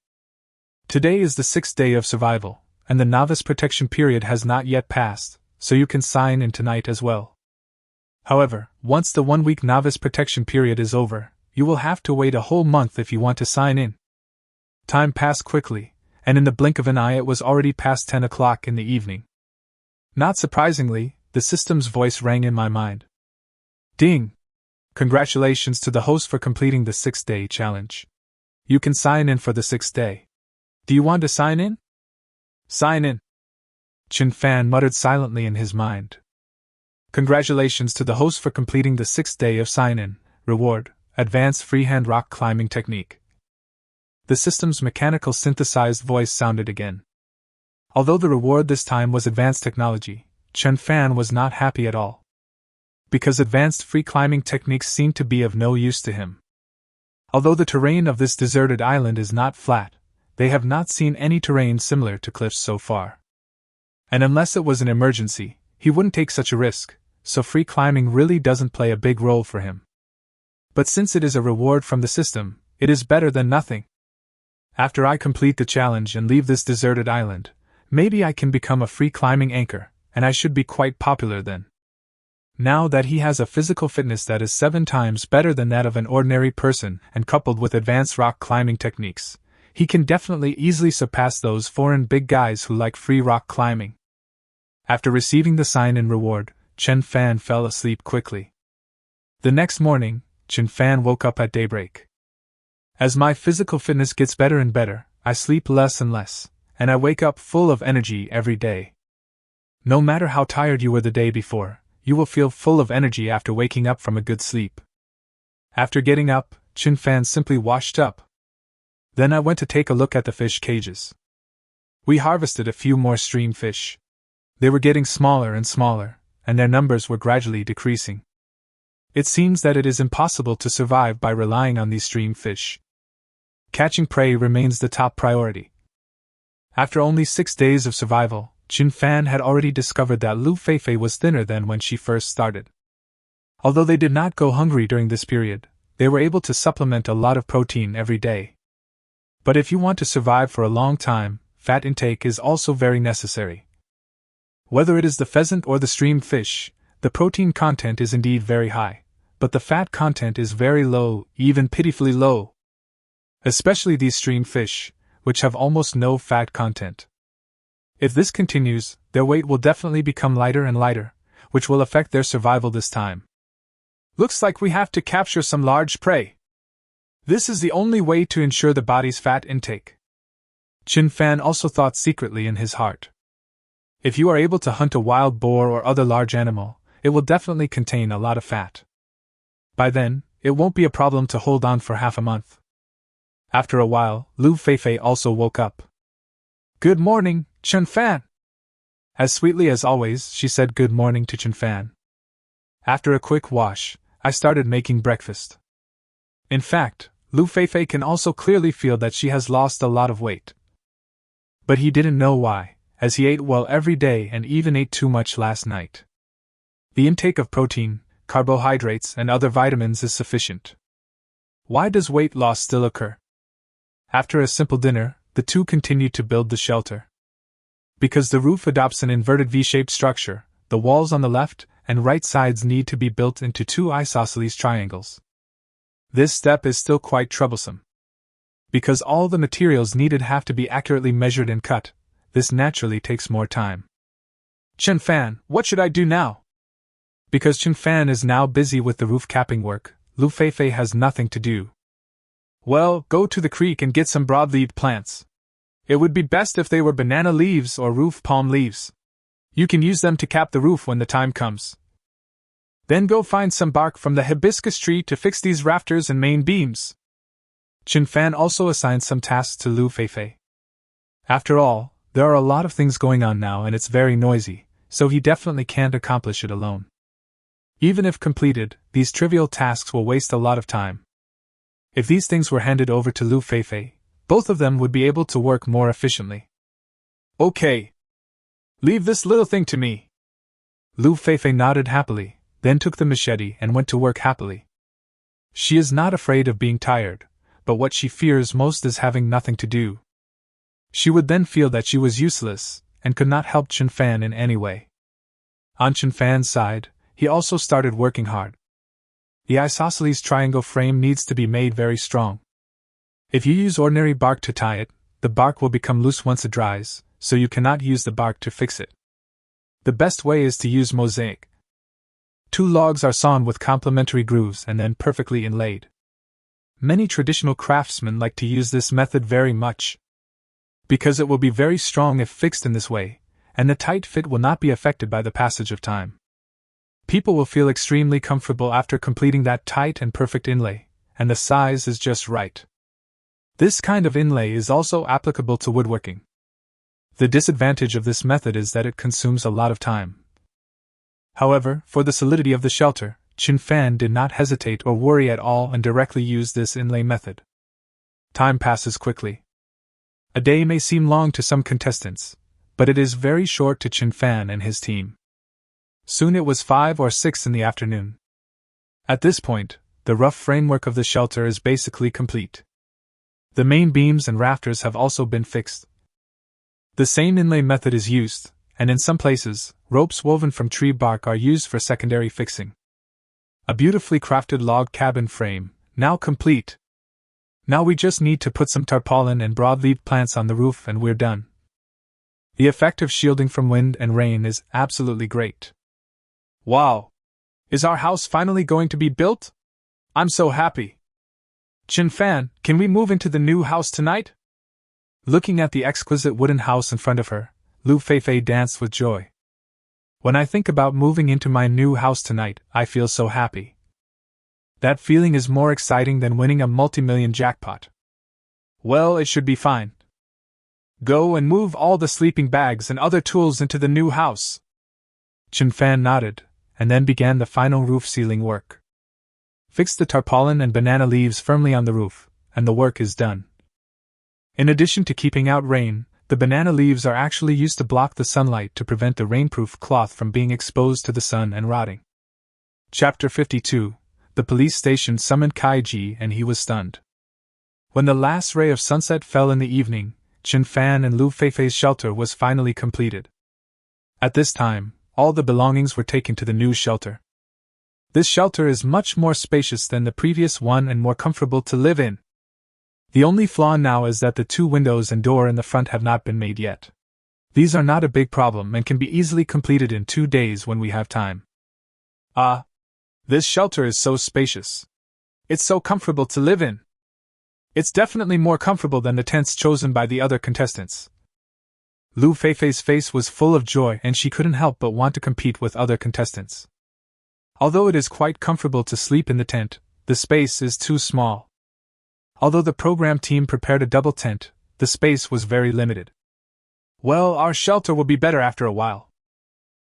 Today is the 6th day of survival, and the novice protection period has not yet passed, so you can sign in tonight as well. However, once the 1-week novice protection period is over, you will have to wait a whole month if you want to sign in. Time passed quickly, and in the blink of an eye it was already past 10 o'clock in the evening. Not surprisingly, the system's voice rang in my mind. Ding! Congratulations to the host for completing the 6-day challenge. You can sign in for the 6th day. Do you want to sign in? Sign in. Chen Fan muttered silently in his mind. Congratulations to the host for completing the 6th day of sign-in. Reward: Advanced Freehand Rock Climbing Technique. The system's mechanical synthesized voice sounded again. Although the reward this time was advanced technology, Chen Fan was not happy at all. Because advanced free climbing techniques seemed to be of no use to him. Although the terrain of this deserted island is not flat, they have not seen any terrain similar to cliffs so far. And unless it was an emergency, he wouldn't take such a risk, so free climbing really doesn't play a big role for him. But since it is a reward from the system, it is better than nothing. After I complete the challenge and leave this deserted island, maybe I can become a free climbing anchor, and I should be quite popular then. Now that he has a physical fitness that is 7 times better than that of an ordinary person and coupled with advanced rock climbing techniques, he can definitely easily surpass those foreign big guys who like free rock climbing. After receiving the sign-in reward, Chen Fan fell asleep quickly. The next morning, Chen Fan woke up at daybreak. As my physical fitness gets better and better, I sleep less and less, and I wake up full of energy every day. No matter how tired you were the day before, you will feel full of energy after waking up from a good sleep. After getting up, Chen Fan simply washed up. Then I went to take a look at the fish cages. We harvested a few more stream fish. They were getting smaller and smaller, and their numbers were gradually decreasing. It seems that it is impossible to survive by relying on these stream fish. Catching prey remains the top priority. After only 6 days of survival, Chen Fan had already discovered that Lu Feifei was thinner than when she first started. Although they did not go hungry during this period, they were able to supplement a lot of protein every day. But if you want to survive for a long time, fat intake is also very necessary. Whether it is the pheasant or the stream fish, the protein content is indeed very high, but the fat content is very low, even pitifully low. Especially these stream fish, which have almost no fat content. If this continues, their weight will definitely become lighter and lighter, which will affect their survival this time. Looks like we have to capture some large prey. This is the only way to ensure the body's fat intake. Chen Fan also thought secretly in his heart. If you are able to hunt a wild boar or other large animal, it will definitely contain a lot of fat. By then, it won't be a problem to hold on for half a month. After a while, Lu Feifei also woke up. Good morning, Chen Fan. As sweetly as always, she said good morning to Chen Fan. After a quick wash, I started making breakfast. In fact, Lu Feifei can also clearly feel that she has lost a lot of weight. But he didn't know why, as he ate well every day and even ate too much last night. The intake of protein, carbohydrates, and other vitamins is sufficient. Why does weight loss still occur? After a simple dinner, the two continued to build the shelter. Because the roof adopts an inverted V-shaped structure, the walls on the left and right sides need to be built into two isosceles triangles. This step is still quite troublesome. Because all the materials needed have to be accurately measured and cut, this naturally takes more time. Chen Fan, what should I do now? Because Chen Fan is now busy with the roof capping work, Lu Feifei has nothing to do. Well, go to the creek and get some broad-leaved plants. It would be best if they were banana leaves or roof palm leaves. You can use them to cap the roof when the time comes. Then go find some bark from the hibiscus tree to fix these rafters and main beams. Chen Fan also assigned some tasks to Lu Feifei. After all, there are a lot of things going on now and it's very noisy, so he definitely can't accomplish it alone. Even if completed, these trivial tasks will waste a lot of time. If these things were handed over to Lu Feifei, both of them would be able to work more efficiently. Okay. Leave this little thing to me. Lu Feifei nodded happily, then took the machete and went to work happily. She is not afraid of being tired, but what she fears most is having nothing to do. She would then feel that she was useless, and could not help Chen Fan in any way. On Chen Fan's side, he also started working hard. The isosceles triangle frame needs to be made very strong. If you use ordinary bark to tie it, the bark will become loose once it dries, so you cannot use the bark to fix it. The best way is to use mosaic. 2 logs are sawn with complementary grooves and then perfectly inlaid. Many traditional craftsmen like to use this method very much, because it will be very strong if fixed in this way, and the tight fit will not be affected by the passage of time. People will feel extremely comfortable after completing that tight and perfect inlay, and the size is just right. This kind of inlay is also applicable to woodworking. The disadvantage of this method is that it consumes a lot of time. However, for the solidity of the shelter, Chen Fan did not hesitate or worry at all and directly used this inlay method. Time passes quickly. A day may seem long to some contestants, but it is very short to Chen Fan and his team. Soon it was 5 or 6 in the afternoon. At this point, the rough framework of the shelter is basically complete. The main beams and rafters have also been fixed. The same inlay method is used, and in some places, ropes woven from tree bark are used for secondary fixing. A beautifully crafted log cabin frame, now complete. Now we just need to put some tarpaulin and broad-leaved plants on the roof and we're done. The effect of shielding from wind and rain is absolutely great. Wow! Is our house finally going to be built? I'm so happy! Chen Fan, can we move into the new house tonight? Looking at the exquisite wooden house in front of her, Lu Feifei danced with joy. When I think about moving into my new house tonight, I feel so happy. That feeling is more exciting than winning a multi-million jackpot. Well, it should be fine. Go and move all the sleeping bags and other tools into the new house. Chen Fan nodded, and then began the final roof ceiling work. Fix the tarpaulin and banana leaves firmly on the roof, and the work is done. In addition to keeping out rain, the banana leaves are actually used to block the sunlight to prevent the rainproof cloth from being exposed to the sun and rotting. Chapter 52. The police station summoned Kaiji and he was stunned. When the last ray of sunset fell in the evening, Chen Fan and Lu Feifei's shelter was finally completed. At this time, all the belongings were taken to the new shelter. This shelter is much more spacious than the previous one and more comfortable to live in. The only flaw now is that the 2 windows and door in the front have not been made yet. These are not a big problem and can be easily completed in 2 days when we have time. This shelter is so spacious. It's so comfortable to live in. It's definitely more comfortable than the tents chosen by the other contestants. Lu Feifei's face was full of joy and she couldn't help but want to compete with other contestants. Although it is quite comfortable to sleep in the tent, the space is too small. Although the program team prepared a double tent, the space was very limited. Well, our shelter will be better after a while.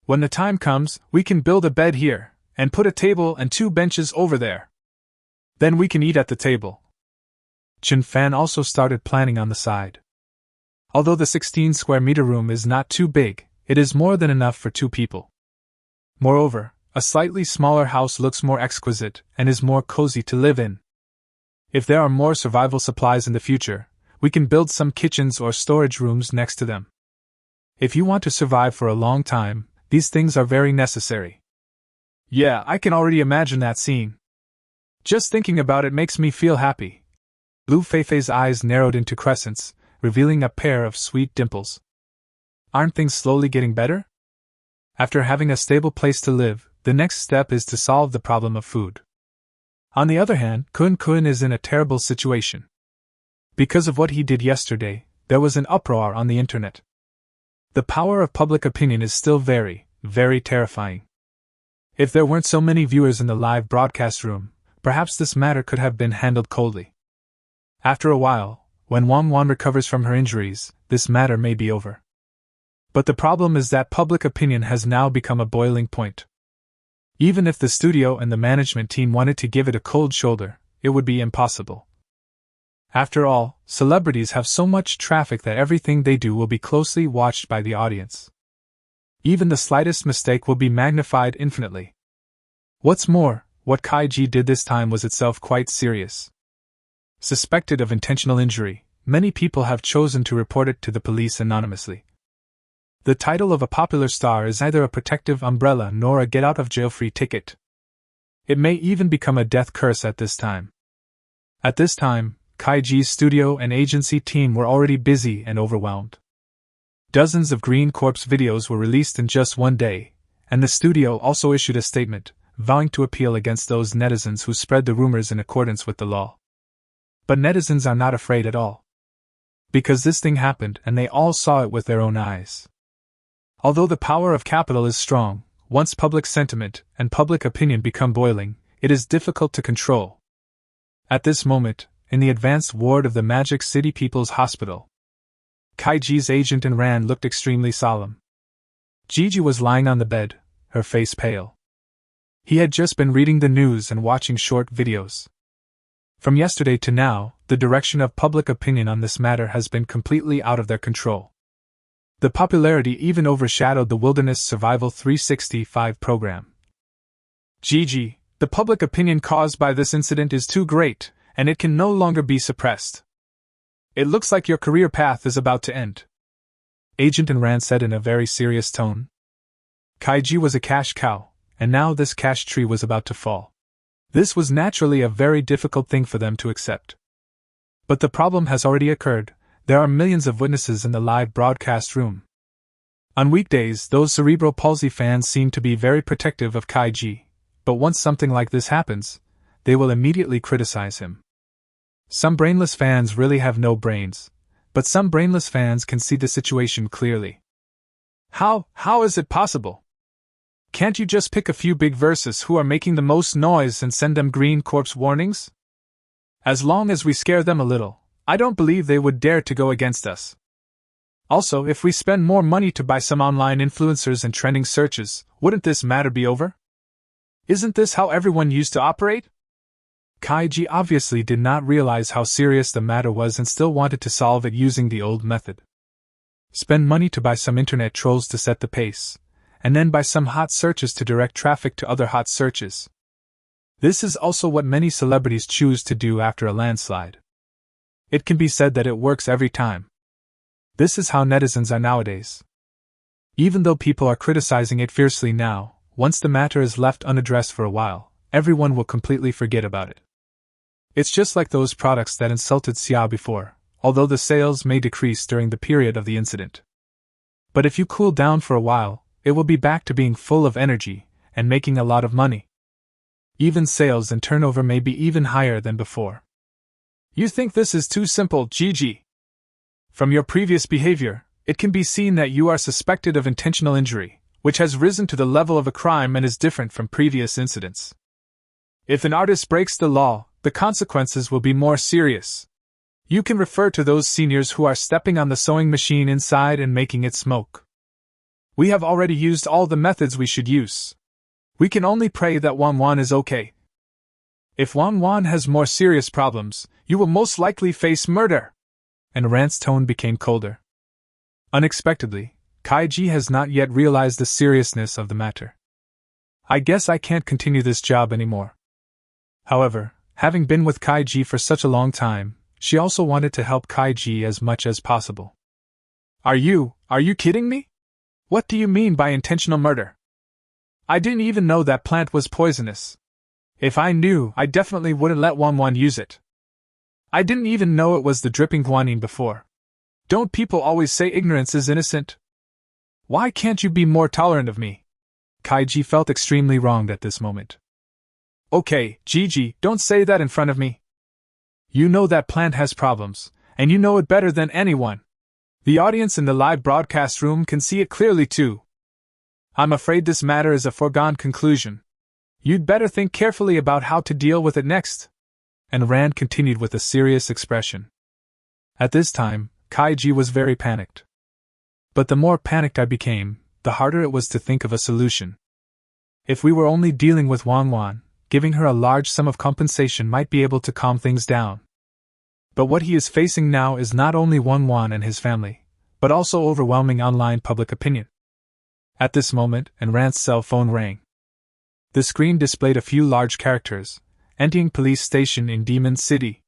When the time comes, we can build a bed here, and put a table and 2 benches over there. Then we can eat at the table. Chen Fan also started planning on the side. Although the 16 square meter room is not too big, it is more than enough for 2 people. Moreover, a slightly smaller house looks more exquisite and is more cozy to live in. If there are more survival supplies in the future, we can build some kitchens or storage rooms next to them. If you want to survive for a long time, these things are very necessary. Yeah, I can already imagine that scene. Just thinking about it makes me feel happy. Lu Feifei's eyes narrowed into crescents, revealing a pair of sweet dimples. Aren't things slowly getting better? After having a stable place to live, the next step is to solve the problem of food. On the other hand, Kun Kun is in a terrible situation. Because of what he did yesterday, there was an uproar on the internet. The power of public opinion is still very, very terrifying. If there weren't so many viewers in the live broadcast room, perhaps this matter could have been handled coldly. After a while, when Wang Wan recovers from her injuries, this matter may be over. But the problem is that public opinion has now become a boiling point. Even if the studio and the management team wanted to give it a cold shoulder, it would be impossible. After all, celebrities have so much traffic that everything they do will be closely watched by the audience. Even the slightest mistake will be magnified infinitely. What's more, what Kaiji did this time was itself quite serious. Suspected of intentional injury, many people have chosen to report it to the police anonymously. The title of a popular star is neither a protective umbrella nor a get-out-of-jail-free ticket. It may even become a death curse at this time. At this time, Kaiji's studio and agency team were already busy and overwhelmed. Dozens of Green Corpse videos were released in just one day, and the studio also issued a statement, vowing to appeal against those netizens who spread the rumors in accordance with the law. But netizens are not afraid at all. Because this thing happened and they all saw it with their own eyes. Although the power of capital is strong, once public sentiment and public opinion become boiling, it is difficult to control. At this moment, in the advanced ward of the Magic City People's Hospital, Kaiji's agent and Ran looked extremely solemn. Gigi was lying on the bed, her face pale. He had just been reading the news and watching short videos. From yesterday to now, the direction of public opinion on this matter has been completely out of their control. The popularity even overshadowed the Wilderness Survival 365 program. Gigi, the public opinion caused by this incident is too great, and it can no longer be suppressed. It looks like your career path is about to end. Agent Enran said in a very serious tone. Kaiji was a cash cow, and now this cash tree was about to fall. This was naturally a very difficult thing for them to accept. But the problem has already occurred. There are millions of witnesses in the live broadcast room. On weekdays, those cerebral palsy fans seem to be very protective of Kaiji, but once something like this happens, they will immediately criticize him. Some brainless fans really have no brains, but some brainless fans can see the situation clearly. How is it possible? Can't you just pick a few big verses who are making the most noise and send them Green Corpse warnings? As long as we scare them a little, I don't believe they would dare to go against us. Also, if we spend more money to buy some online influencers and trending searches, wouldn't this matter be over? Isn't this how everyone used to operate? Kaiji obviously did not realize how serious the matter was and still wanted to solve it using the old method. Spend money to buy some internet trolls to set the pace, and then buy some hot searches to direct traffic to other hot searches. This is also what many celebrities choose to do after a landslide. It can be said that it works every time. This is how netizens are nowadays. Even though people are criticizing it fiercely now, once the matter is left unaddressed for a while, everyone will completely forget about it. It's just like those products that insulted Xiao before, although the sales may decrease during the period of the incident. But if you cool down for a while, it will be back to being full of energy and making a lot of money. Even sales and turnover may be even higher than before. You think this is too simple, Gigi? From your previous behavior, it can be seen that you are suspected of intentional injury, which has risen to the level of a crime and is different from previous incidents. If an artist breaks the law, the consequences will be more serious. You can refer to those seniors who are stepping on the sewing machine inside and making it smoke. We have already used all the methods we should use. We can only pray that Wan Wan is okay. If Wan Wan has more serious problems, you will most likely face murder. And Rant's tone became colder. Unexpectedly, Kaiji has not yet realized the seriousness of the matter. I guess I can't continue this job anymore. However, having been with Kaiji for such a long time, she also wanted to help Kaiji as much as possible. Are you kidding me? What do you mean by intentional murder? I didn't even know that plant was poisonous. If I knew, I definitely wouldn't let Wanwan use it. I didn't even know it was the dripping guanine before. Don't people always say ignorance is innocent? Why can't you be more tolerant of me? Kaiji felt extremely wronged at this moment. Okay, Gigi, don't say that in front of me. You know that plant has problems, and you know it better than anyone. The audience in the live broadcast room can see it clearly too. I'm afraid this matter is a foregone conclusion. You'd better think carefully about how to deal with it next. And Rand continued with a serious expression. At this time, Kaiji was very panicked. But the more panicked I became, the harder it was to think of a solution. If we were only dealing with Wanwan, giving her a large sum of compensation might be able to calm things down. But what he is facing now is not only Wanwan and his family, but also overwhelming online public opinion. At this moment, Rand's cell phone rang. The screen displayed a few large characters, entering police station in Demon City.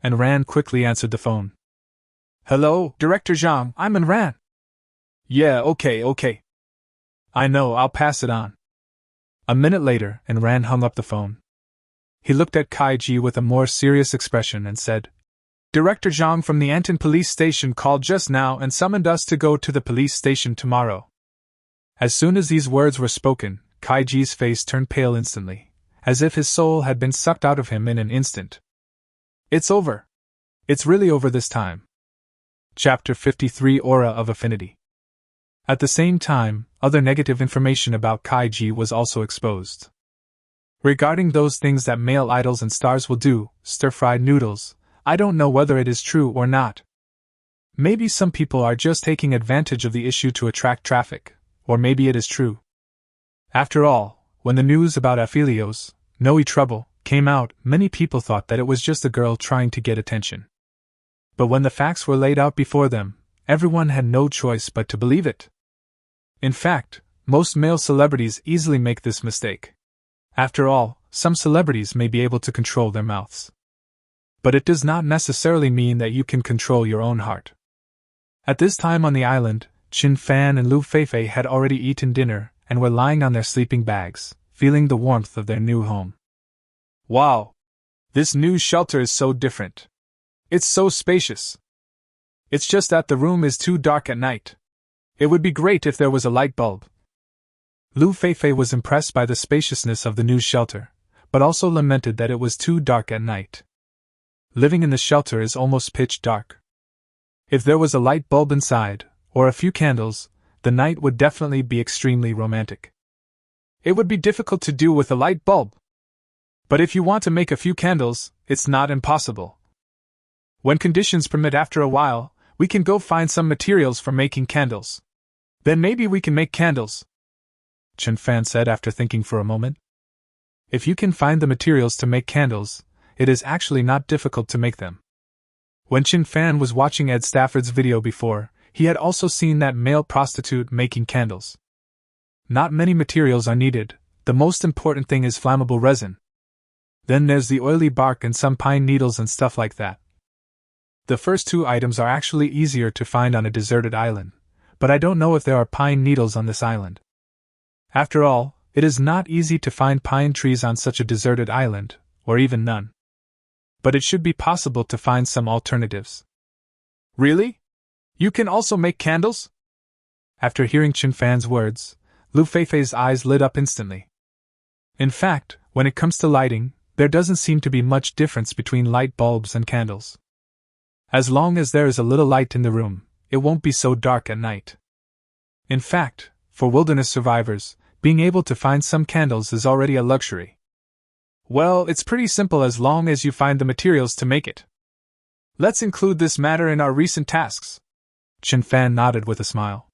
And Rand quickly answered the phone. Hello, Director Zhang, I'm Ran. Yeah, okay. I know, I'll pass it on. A minute later, Rand hung up the phone. He looked at Kaiji with a more serious expression and said, Director Zhang from the Anton police station called just now and summoned us to go to the police station tomorrow. As soon as these words were spoken, Kaiji's face turned pale instantly, as if his soul had been sucked out of him in an instant. It's over. It's really over this time. Chapter 53 Aura of Affinity. At the same time, other negative information about Kaiji was also exposed. Regarding those things that male idols and stars will do, stir-fried noodles, I don't know whether it is true or not. Maybe some people are just taking advantage of the issue to attract traffic, or maybe it is true. After all, when the news about Aphelios, Noe Trouble, came out, many people thought that it was just a girl trying to get attention. But when the facts were laid out before them, everyone had no choice but to believe it. In fact, most male celebrities easily make this mistake. After all, some celebrities may be able to control their mouths. But it does not necessarily mean that you can control your own heart. At this time on the island, Qin Fan and Lu Feifei had already eaten dinner and were lying on their sleeping bags, feeling the warmth of their new home. Wow! This new shelter is so different. It's so spacious. It's just that the room is too dark at night. It would be great if there was a light bulb. Lu Feifei was impressed by the spaciousness of the new shelter, but also lamented that it was too dark at night. Living in the shelter is almost pitch dark. If there was a light bulb inside, or a few candles, the night would definitely be extremely romantic. It would be difficult to do with a light bulb. But if you want to make a few candles, it's not impossible. When conditions permit after a while, we can go find some materials for making candles. Then maybe we can make candles, Chen Fan said after thinking for a moment. If you can find the materials to make candles, it is actually not difficult to make them. When Chen Fan was watching Ed Stafford's video before, he had also seen that male prostitute making candles. Not many materials are needed, the most important thing is flammable resin. Then there's the oily bark and some pine needles and stuff like that. The first two items are actually easier to find on a deserted island, but I don't know if there are pine needles on this island. After all, it is not easy to find pine trees on such a deserted island, or even none. But it should be possible to find some alternatives. Really? You can also make candles? After hearing Chen Fan's words, Lu Feifei's eyes lit up instantly. In fact, when it comes to lighting, there doesn't seem to be much difference between light bulbs and candles. As long as there is a little light in the room, it won't be so dark at night. In fact, for wilderness survivors, being able to find some candles is already a luxury. Well, it's pretty simple as long as you find the materials to make it. Let's include this matter in our recent tasks. Chen Fan nodded with a smile.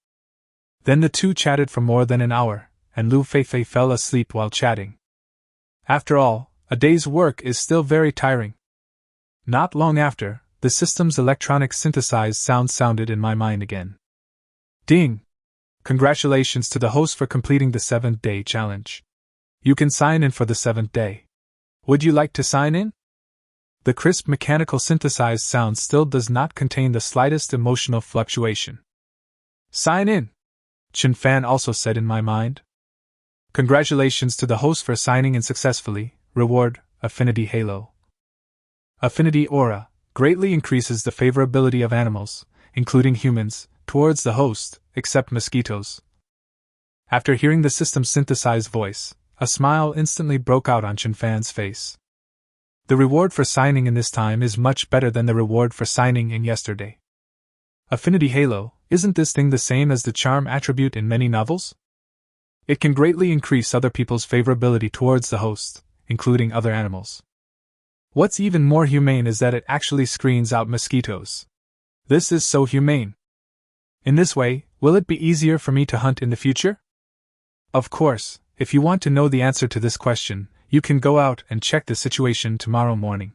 Then the two chatted for more than an hour, and Lu Feifei fell asleep while chatting. After all, a day's work is still very tiring. Not long after, the system's electronic synthesized sound sounded in my mind again. Ding! Congratulations to the host for completing the 7th day challenge. You can sign in for the 7th day. Would you like to sign in? The crisp mechanical synthesized sound still does not contain the slightest emotional fluctuation. Sign in! Chen Fan also said in my mind. Congratulations to the host for signing in successfully. Reward, Affinity Halo. Affinity Aura greatly increases the favorability of animals, including humans, towards the host, except mosquitoes. After hearing the system's synthesized voice, a smile instantly broke out on Chen Fan's face. The reward for signing in this time is much better than the reward for signing in yesterday. Affinity Halo, isn't this thing the same as the charm attribute in many novels? It can greatly increase other people's favorability towards the host, including other animals. What's even more humane is that it actually screens out mosquitoes. This is so humane. In this way, will it be easier for me to hunt in the future? Of course, if you want to know the answer to this question, you can go out and check the situation tomorrow morning.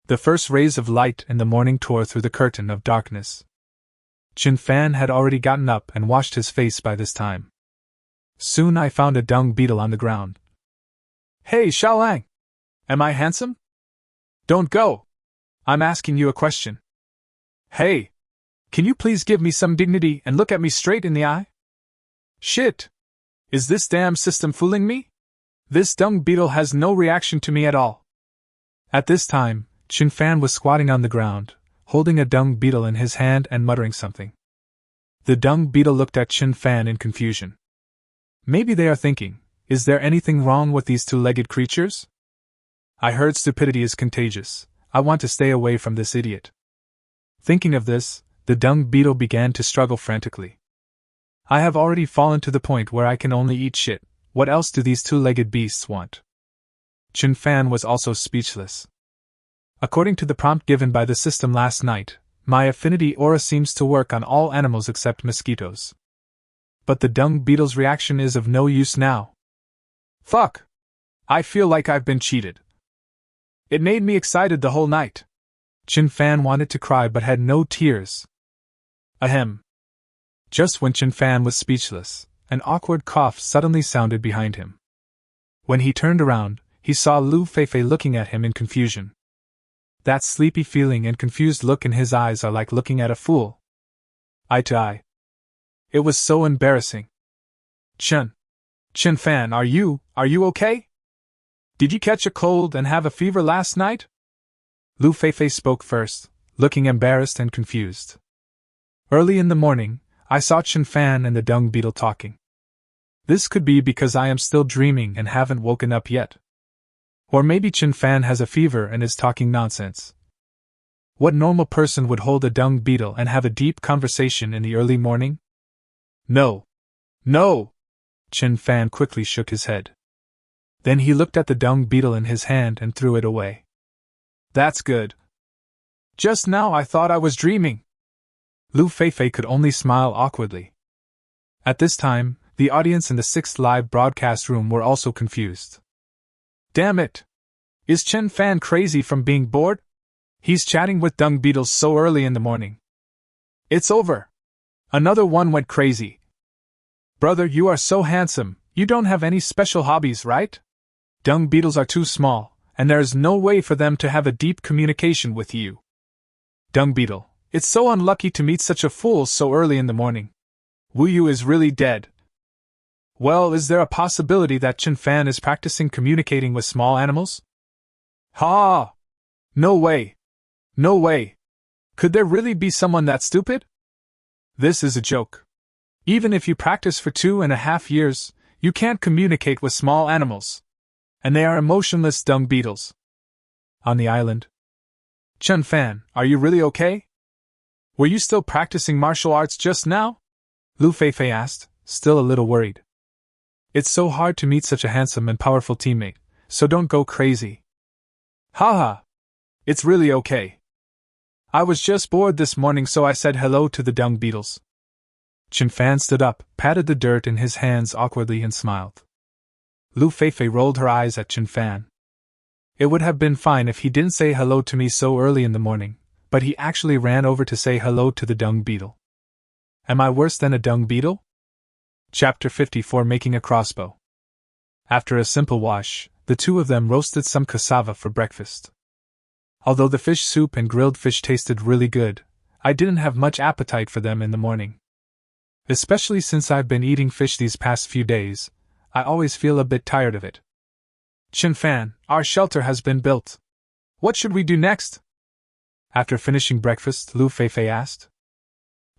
The first rays of light in the morning tore through the curtain of darkness. Chen Fan had already gotten up and washed his face by this time. Soon I found a dung beetle on the ground. Hey, Xiaolang! Am I handsome? Don't go! I'm asking you a question. Hey! Can you please give me some dignity and look at me straight in the eye? Shit! Is this damn system fooling me? This dung beetle has no reaction to me at all. At this time, Chen Fan was squatting on the ground, holding a dung beetle in his hand and muttering something. The dung beetle looked at Chen Fan in confusion. Maybe they are thinking, is there anything wrong with these two-legged creatures? I heard stupidity is contagious. I want to stay away from this idiot. Thinking of this, the dung beetle began to struggle frantically. I have already fallen to the point where I can only eat shit. What else do these two-legged beasts want? Chen Fan was also speechless. According to the prompt given by the system last night, my affinity aura seems to work on all animals except mosquitoes. But the dung beetle's reaction is of no use now. Fuck! I feel like I've been cheated. It made me excited the whole night. Chen Fan wanted to cry but had no tears. Ahem. Just when Chen Fan was speechless, an awkward cough suddenly sounded behind him. When he turned around, he saw Lu Feifei looking at him in confusion. That sleepy feeling and confused look in his eyes are like looking at a fool. Eye to eye. It was so embarrassing. Chen Fan, are you okay? Did you catch a cold and have a fever last night? Lu Feifei spoke first, looking embarrassed and confused. Early in the morning, I saw Chen Fan and the dung beetle talking. This could be because I am still dreaming and haven't woken up yet. Or maybe Chen Fan has a fever and is talking nonsense. What normal person would hold a dung beetle and have a deep conversation in the early morning? No! Chen Fan quickly shook his head. Then he looked at the dung beetle in his hand and threw it away. That's good. Just now I thought I was dreaming. Lu Feifei could only smile awkwardly. At this time, the audience in the 6th live broadcast room were also confused. Damn it! Is Chen Fan crazy from being bored? He's chatting with dung beetles so early in the morning. It's over. Another one went crazy. Brother, you are so handsome, you don't have any special hobbies, right? Dung beetles are too small, and there is no way for them to have a deep communication with you. Dung beetle, it's so unlucky to meet such a fool so early in the morning. Wu Yu is really dead. Well, is there a possibility that Chen Fan is practicing communicating with small animals? Ha! No way! Could there really be someone that stupid? This is a joke. Even if you practice for 2.5 years, you can't communicate with small animals. And they are emotionless dung beetles. On the island. Chen Fan, are you really okay? Were you still practicing martial arts just now? Lu Feifei asked, still a little worried. It's so hard to meet such a handsome and powerful teammate, so don't go crazy. Haha! It's really okay. I was just bored this morning, so I said hello to the dung beetles. Chen Fan stood up, patted the dirt in his hands awkwardly and smiled. Lu Feifei rolled her eyes at Chen Fan. It would have been fine if he didn't say hello to me so early in the morning, but he actually ran over to say hello to the dung beetle. Am I worse than a dung beetle? Chapter 54 Making a Crossbow. After a simple wash, the two of them roasted some cassava for breakfast. Although the fish soup and grilled fish tasted really good, I didn't have much appetite for them in the morning. Especially since I've been eating fish these past few days, I always feel a bit tired of it. Chen Fan, our shelter has been built. What should we do next? After finishing breakfast, Lu Feifei asked.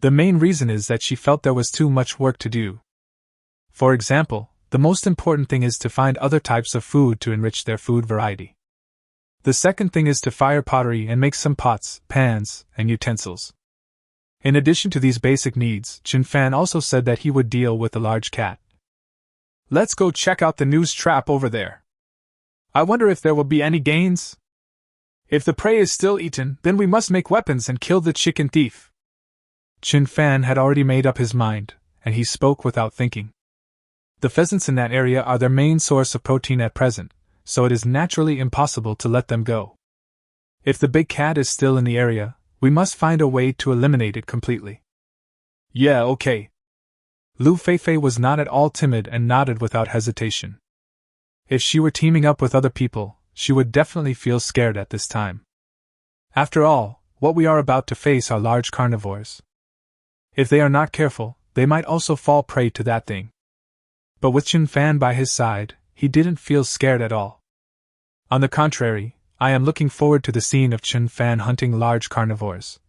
The main reason is that she felt there was too much work to do. For example, the most important thing is to find other types of food to enrich their food variety. The second thing is to fire pottery and make some pots, pans, and utensils. In addition to these basic needs, Chen Fan also said that he would deal with the large cat. Let's go check out the news trap over there. I wonder if there will be any gains? If the prey is still eaten, then we must make weapons and kill the chicken thief. Chen Fan had already made up his mind, and he spoke without thinking. The pheasants in that area are their main source of protein at present, so it is naturally impossible to let them go. If the big cat is still in the area, we must find a way to eliminate it completely. Yeah, okay. Lu Feifei was not at all timid and nodded without hesitation. If she were teaming up with other people, she would definitely feel scared at this time. After all, what we are about to face are large carnivores. If they are not careful, they might also fall prey to that thing. But with Chen Fan by his side, he didn't feel scared at all. On the contrary, I am looking forward to the scene of Chen Fan hunting large carnivores.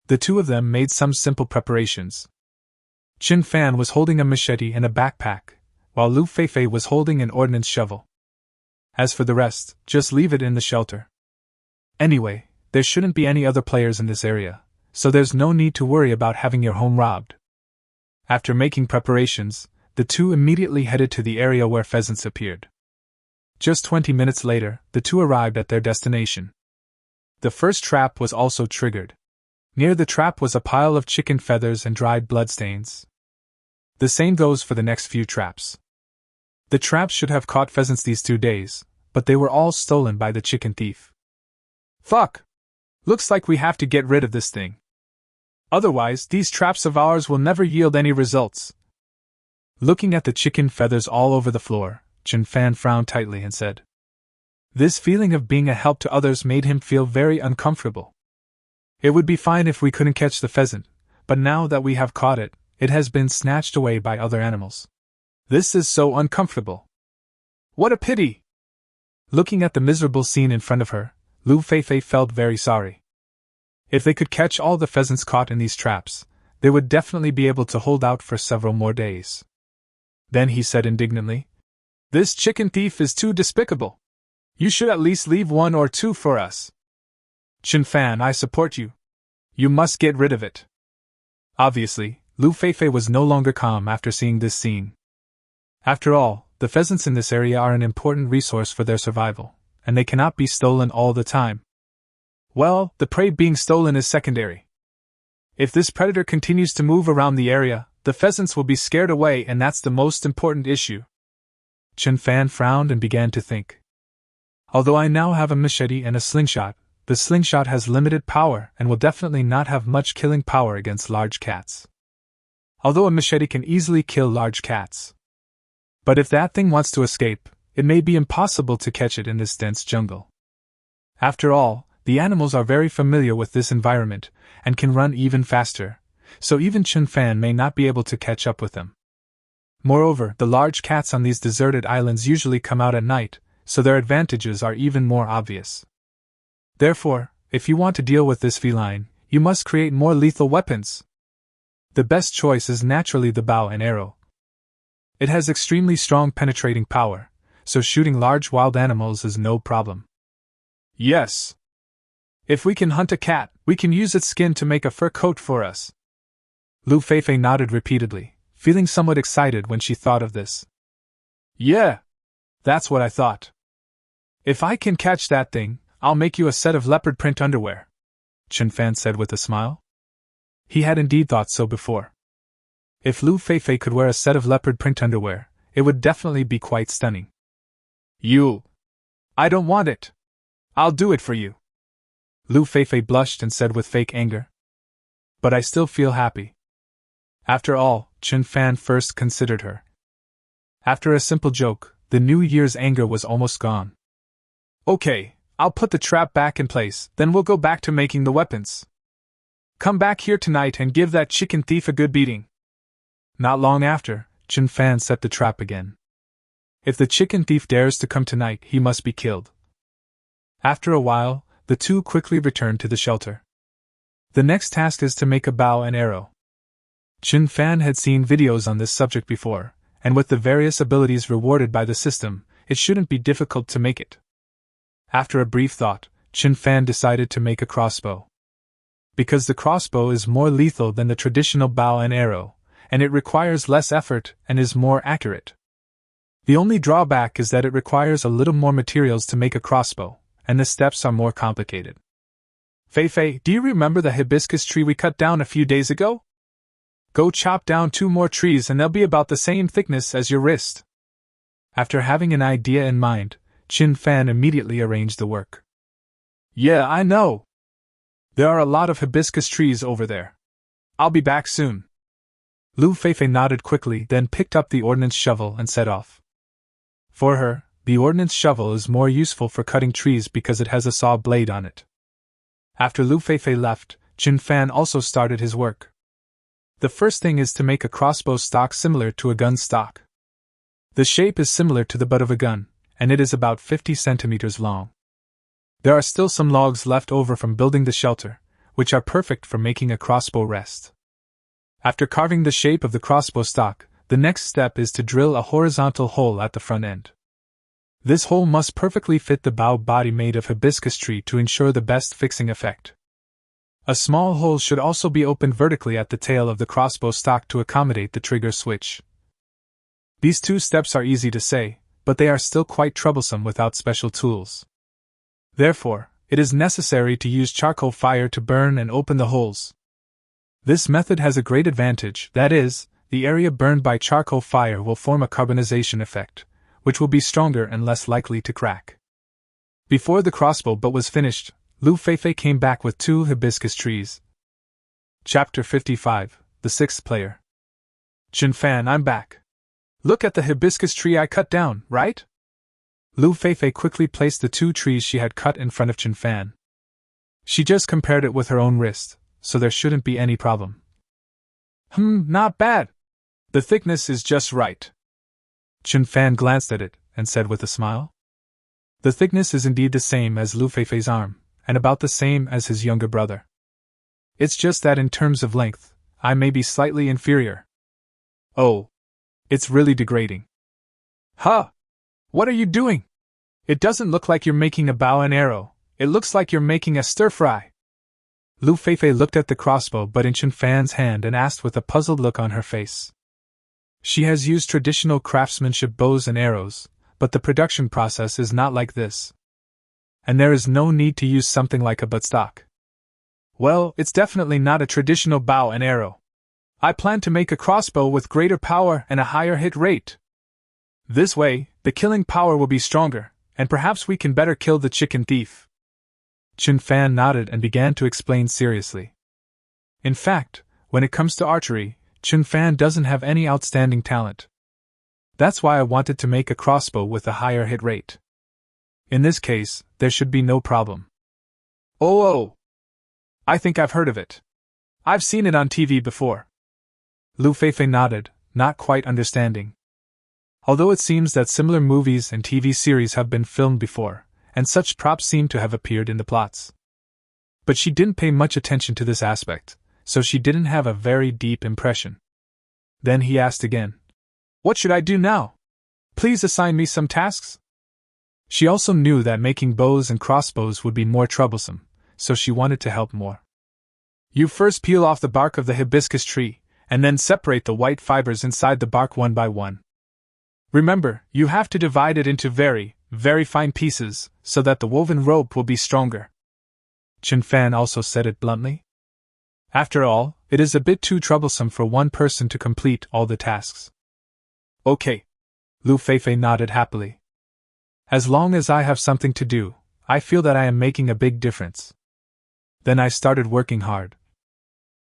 The two of them made some simple preparations. Chen Fan was holding a machete and a backpack, while Lu Feifei was holding an ordnance shovel. As for the rest, just leave it in the shelter. Anyway, there shouldn't be any other players in this area, so there's no need to worry about having your home robbed. After making preparations, the two immediately headed to the area where pheasants appeared. Just 20 minutes later, the two arrived at their destination. The first trap was also triggered. Near the trap was a pile of chicken feathers and dried bloodstains. The same goes for the next few traps. The traps should have caught pheasants these 2 days, but they were all stolen by the chicken thief. Fuck! Looks like we have to get rid of this thing. Otherwise, these traps of ours will never yield any results. Looking at the chicken feathers all over the floor, Chen Fan frowned tightly and said. This feeling of being a help to others made him feel very uncomfortable. It would be fine if we couldn't catch the pheasant, but now that we have caught it, it has been snatched away by other animals. This is so uncomfortable. What a pity! Looking at the miserable scene in front of her, Lu Feifei felt very sorry. If they could catch all the pheasants caught in these traps, they would definitely be able to hold out for several more days. Then he said indignantly, This chicken thief is too despicable. You should at least leave 1 or 2 for us. Chen Fan, I support you. You must get rid of it. Obviously, Lu Feifei was no longer calm after seeing this scene. After all, the pheasants in this area are an important resource for their survival, and they cannot be stolen all the time. Well, the prey being stolen is secondary. If this predator continues to move around the area, the pheasants will be scared away, and that's the most important issue. Chen Fan frowned and began to think. Although I now have a machete and a slingshot, the slingshot has limited power and will definitely not have much killing power against large cats. Although a machete can easily kill large cats. But if that thing wants to escape, it may be impossible to catch it in this dense jungle. After all, the animals are very familiar with this environment and can run even faster, so even Chen Fan may not be able to catch up with them. Moreover, the large cats on these deserted islands usually come out at night, so their advantages are even more obvious. Therefore, if you want to deal with this feline, you must create more lethal weapons. The best choice is naturally the bow and arrow. It has extremely strong penetrating power, so shooting large wild animals is no problem. Yes. If we can hunt a cat, we can use its skin to make a fur coat for us. Lu Feifei nodded repeatedly, feeling somewhat excited when she thought of this. Yeah. That's what I thought. If I can catch that thing, I'll make you a set of leopard print underwear, Chen Fan said with a smile. He had indeed thought so before. If Lu Feifei could wear a set of leopard print underwear, it would definitely be quite stunning. I don't want it. I'll do it for you. Lu Feifei blushed and said with fake anger. But I still feel happy. After all, Chen Fan first considered her. After a simple joke, the New Year's anger was almost gone. Okay, I'll put the trap back in place, then we'll go back to making the weapons. Come back here tonight and give that chicken thief a good beating. Not long after, Chen Fan set the trap again, If the chicken thief dares to come tonight, he must be killed. After a while, the two quickly returned to the shelter. The next task is to make a bow and arrow. Chen Fan had seen videos on this subject before, and with the various abilities rewarded by the system, it shouldn't be difficult to make it. After a brief thought, Chen Fan decided to make a crossbow. Because the crossbow is more lethal than the traditional bow and arrow, and it requires less effort and is more accurate. The only drawback is that it requires a little more materials to make a crossbow, and the steps are more complicated. Fei, do you remember the hibiscus tree we cut down a few days ago? Go chop down 2 more trees and they'll be about the same thickness as your wrist. After having an idea in mind, Chen Fan immediately arranged the work. Yeah, I know. There are a lot of hibiscus trees over there. I'll be back soon. Lu Feifei nodded quickly, then picked up the ordnance shovel and set off. For her, the ordnance shovel is more useful for cutting trees because it has a saw blade on it. After Lu Feifei left, Chen Fan also started his work. The first thing is to make a crossbow stock similar to a gun stock. The shape is similar to the butt of a gun, and it is about 50 centimeters long. There are still some logs left over from building the shelter, which are perfect for making a crossbow rest. After carving the shape of the crossbow stock, the next step is to drill a horizontal hole at the front end. This hole must perfectly fit the bow body made of hibiscus tree to ensure the best fixing effect. A small hole should also be opened vertically at the tail of the crossbow stock to accommodate the trigger switch. These 2 steps are easy to say, but they are still quite troublesome without special tools. Therefore, it is necessary to use charcoal fire to burn and open the holes. This method has a great advantage, that is, the area burned by charcoal fire will form a carbonization effect, which will be stronger and less likely to crack. Before the crossbow butt was finished, Lu Feifei came back with 2 hibiscus trees. Chapter 55, The Sixth Player. Chen Fan, I'm back. Look at the hibiscus tree I cut down, right? Lu Feifei quickly placed the 2 trees she had cut in front of Chen Fan. She just compared it with her own wrist, so there shouldn't be any problem. Not bad. The thickness is just right. Chen Fan glanced at it and said with a smile. The thickness is indeed the same as Lu Feifei's arm, and about the same as his younger brother. It's just that in terms of length, I may be slightly inferior. Oh. It's really degrading. Huh! What are you doing? It doesn't look like you're making a bow and arrow, it looks like you're making a stir-fry. Lu Feifei looked at the crossbow butt in Chen Fan's hand and asked with a puzzled look on her face. She has used traditional craftsmanship bows and arrows, but the production process is not like this. And there is no need to use something like a buttstock. Well, it's definitely not a traditional bow and arrow. I plan to make a crossbow with greater power and a higher hit rate. This way, the killing power will be stronger, and perhaps we can better kill the chicken thief. Chen Fan nodded and began to explain seriously. In fact, when it comes to archery, Chen Fan doesn't have any outstanding talent. That's why I wanted to make a crossbow with a higher hit rate. In this case, there should be no problem. Oh! I think I've heard of it. I've seen it on TV before. Lu Feifei nodded, not quite understanding. Although it seems that similar movies and TV series have been filmed before, and such props seem to have appeared in the plots. But she didn't pay much attention to this aspect, so she didn't have a very deep impression. Then he asked again, "What should I do now? Please assign me some tasks?" She also knew that making bows and crossbows would be more troublesome, so she wanted to help more. You first peel off the bark of the hibiscus tree, and then separate the white fibers inside the bark one by one. Remember, you have to divide it into very, very fine pieces, so that the woven rope will be stronger. Chen Fan also said it bluntly. After all, it is a bit too troublesome for one person to complete all the tasks. Okay. Lu Feifei nodded happily. As long as I have something to do, I feel that I am making a big difference. Then I started working hard.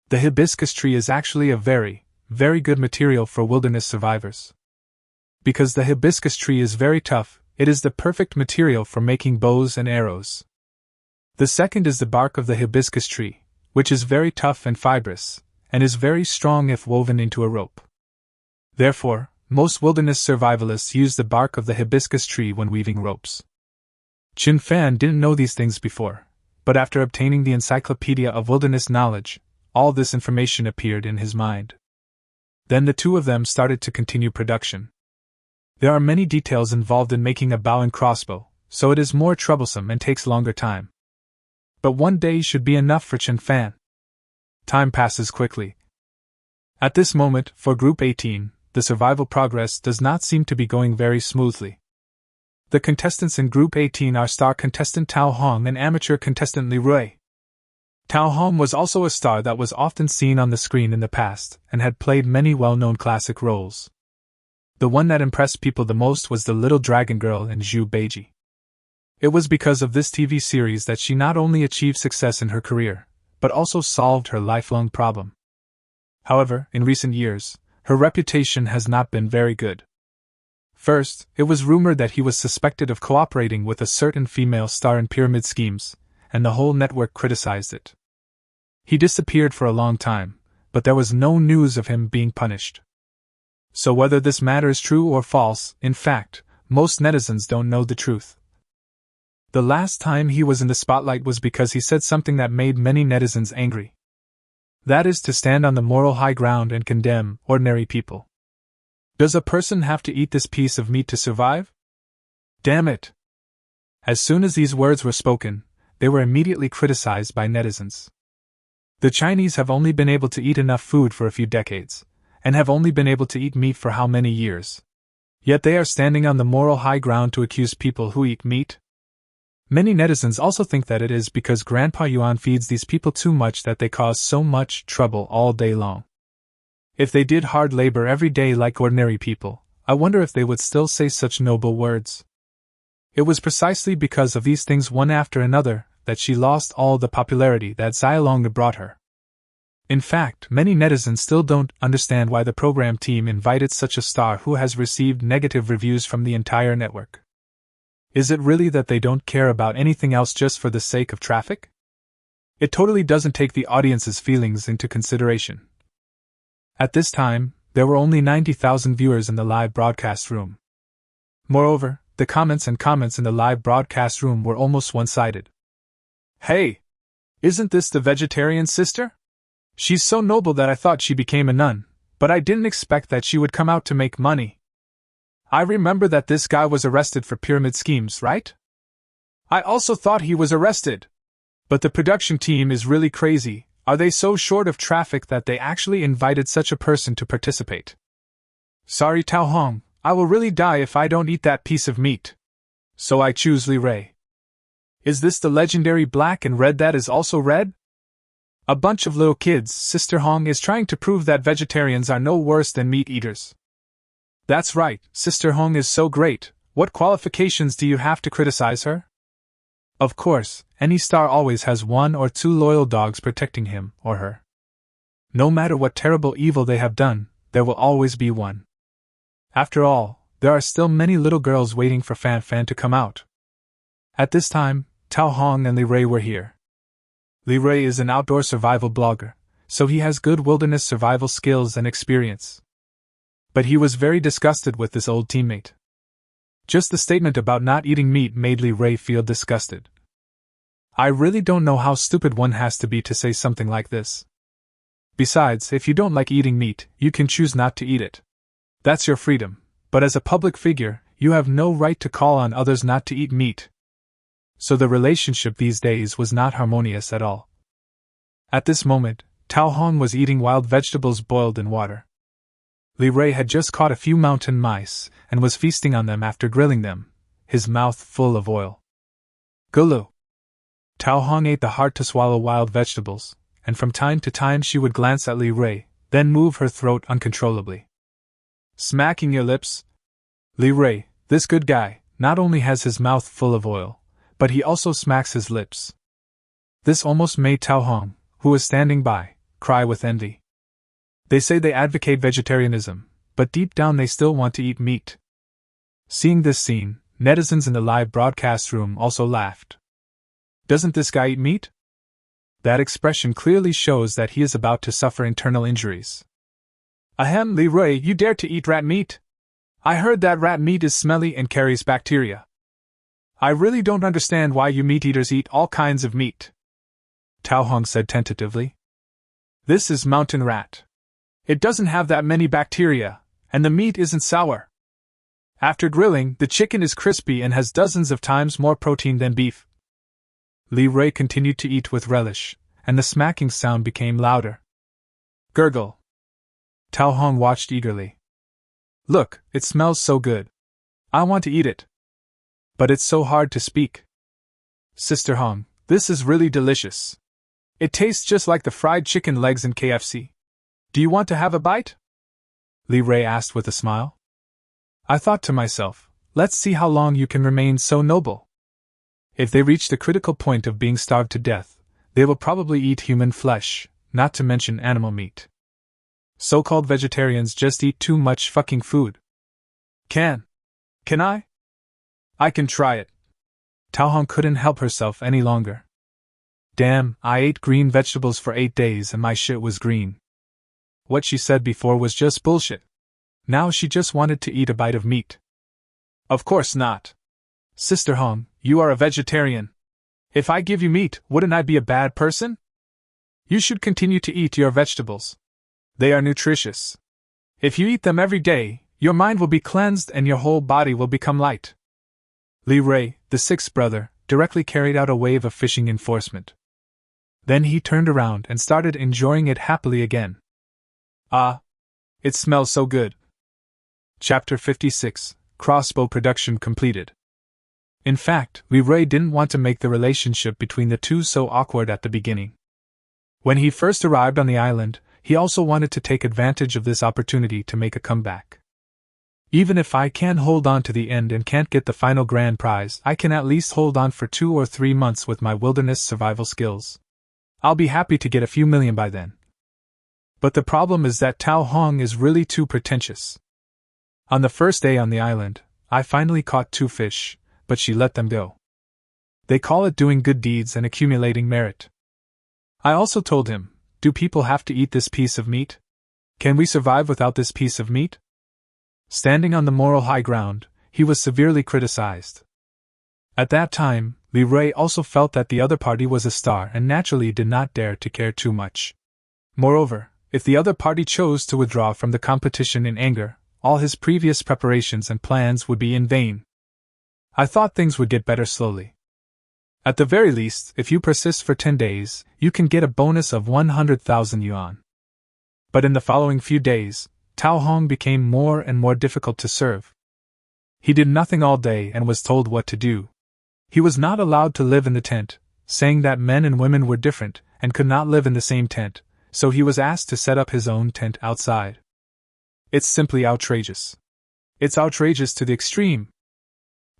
The hibiscus tree is actually a very, very good material for wilderness survivors. Because the hibiscus tree is very tough, it is the perfect material for making bows and arrows. The second is the bark of the hibiscus tree, which is very tough and fibrous, and is very strong if woven into a rope. Therefore, most wilderness survivalists use the bark of the hibiscus tree when weaving ropes. Chen Fan didn't know these things before, but after obtaining the Encyclopedia of Wilderness Knowledge, all this information appeared in his mind. Then the two of them started to continue production. There are many details involved in making a bow and crossbow, so it is more troublesome and takes longer time. But one day should be enough for Chen Fan. Time passes quickly. At this moment, for Group 18, the survival progress does not seem to be going very smoothly. The contestants in Group 18 are star contestant Tao Hong and amateur contestant Li Rui. Tao Hong was also a star that was often seen on the screen in the past and had played many well-known classic roles. The one that impressed people the most was the little dragon girl in Zhu Beiji. It was because of this TV series that she not only achieved success in her career, but also solved her lifelong problem. However, in recent years, her reputation has not been very good. First, it was rumored that he was suspected of cooperating with a certain female star in pyramid schemes, and the whole network criticized it. He disappeared for a long time, but there was no news of him being punished. So whether this matter is true or false, in fact, most netizens don't know the truth. The last time he was in the spotlight was because he said something that made many netizens angry. That is to stand on the moral high ground and condemn ordinary people. Does a person have to eat this piece of meat to survive? Damn it! As soon as these words were spoken, they were immediately criticized by netizens. The Chinese have only been able to eat enough food for a few decades, and have only been able to eat meat for how many years? Yet they are standing on the moral high ground to accuse people who eat meat? Many netizens also think that it is because Grandpa Yuan feeds these people too much that they cause so much trouble all day long. If they did hard labor every day like ordinary people, I wonder if they would still say such noble words. It was precisely because of these things one after another that she lost all the popularity that Xiaolong brought her. In fact, many netizens still don't understand why the program team invited such a star who has received negative reviews from the entire network. Is it really that they don't care about anything else just for the sake of traffic? It totally doesn't take the audience's feelings into consideration. At this time, there were only 90,000 viewers in the live broadcast room. Moreover, the comments in the live broadcast room were almost one-sided. Hey! Isn't this the vegetarian sister? She's so noble that I thought she became a nun, but I didn't expect that she would come out to make money. I remember that this guy was arrested for pyramid schemes, right? I also thought he was arrested. But the production team is really crazy. Are they so short of traffic that they actually invited such a person to participate? Sorry Tao Hong, I will really die if I don't eat that piece of meat. So I choose Li Rui. Is this the legendary black and red that is also red? A bunch of little kids. Sister Hong is trying to prove that vegetarians are no worse than meat eaters. That's right, Sister Hong is so great. What qualifications do you have to criticize her? Of course, any star always has one or two loyal dogs protecting him or her. No matter what terrible evil they have done, there will always be one. After all, there are still many little girls waiting for Fan Fan to come out. At this time, Tao Hong and Li Rui were here. Li Rui is an outdoor survival blogger, so he has good wilderness survival skills and experience. But he was very disgusted with this old teammate. Just the statement about not eating meat made Li Rui feel disgusted. I really don't know how stupid one has to be to say something like this. Besides, if you don't like eating meat, you can choose not to eat it. That's your freedom, but as a public figure, you have no right to call on others not to eat meat. So the relationship these days was not harmonious at all. At this moment, Tao Hong was eating wild vegetables boiled in water. Li Rui had just caught a few mountain mice and was feasting on them after grilling them, his mouth full of oil. Gulu! Tao Hong ate the hard-to-swallow wild vegetables, and from time to time she would glance at Li Rui, then move her throat uncontrollably. Smacking your lips? Li Rui, this good guy, not only has his mouth full of oil, but he also smacks his lips. This almost made Tao Hong, who was standing by, cry with envy. They say they advocate vegetarianism, but deep down they still want to eat meat. Seeing this scene, netizens in the live broadcast room also laughed. Doesn't this guy eat meat? That expression clearly shows that he is about to suffer internal injuries. Ahem, Li Rui, you dare to eat rat meat? I heard that rat meat is smelly and carries bacteria. I really don't understand why you meat-eaters eat all kinds of meat, Tao Hong said tentatively. This is mountain rat. It doesn't have that many bacteria, and the meat isn't sour. After grilling, the chicken is crispy and has dozens of times more protein than beef. Li Rui continued to eat with relish, and the smacking sound became louder. Gurgle. Tao Hong watched eagerly. Look, it smells so good. I want to eat it. But it's so hard to speak. Sister Hong, this is really delicious. It tastes just like the fried chicken legs in KFC. Do you want to have a bite? Li Rui asked with a smile. I thought to myself, let's see how long you can remain so noble. If they reach the critical point of being starved to death, they will probably eat human flesh, not to mention animal meat. So-called vegetarians just eat too much fucking food. Can I? I can try it. Tao Hong couldn't help herself any longer. Damn, I ate green vegetables for 8 days and my shit was green. What she said before was just bullshit. Now she just wanted to eat a bite of meat. Of course not. Sister Hong, you are a vegetarian. If I give you meat, wouldn't I be a bad person? You should continue to eat your vegetables. They are nutritious. If you eat them every day, your mind will be cleansed and your whole body will become light. Li Rui, the sixth brother, directly carried out a wave of fishing enforcement. Then he turned around and started enjoying it happily again. Ah! It smells so good. Chapter 56, Crossbow Production Completed. In fact, Li Rui didn't want to make the relationship between the two so awkward at the beginning. When he first arrived on the island, he also wanted to take advantage of this opportunity to make a comeback. Even if I can't hold on to the end and can't get the final grand prize, I can at least hold on for 2 or 3 months with my wilderness survival skills. I'll be happy to get a few million by then. But the problem is that Tao Hong is really too pretentious. On the first day on the island, I finally caught 2 fish, but she let them go. They call it doing good deeds and accumulating merit. I also told him, do people have to eat this piece of meat? Can we survive without this piece of meat? Standing on the moral high ground, he was severely criticized. At that time, Li Rui also felt that the other party was a star and naturally did not dare to care too much. Moreover, if the other party chose to withdraw from the competition in anger, all his previous preparations and plans would be in vain. I thought things would get better slowly. At the very least, if you persist for 10 days, you can get a bonus of 100,000 yuan. But in the following few days, Tao Hong became more and more difficult to serve. He did nothing all day and was told what to do. He was not allowed to live in the tent, saying that men and women were different and could not live in the same tent, so he was asked to set up his own tent outside. It's simply outrageous. It's outrageous to the extreme.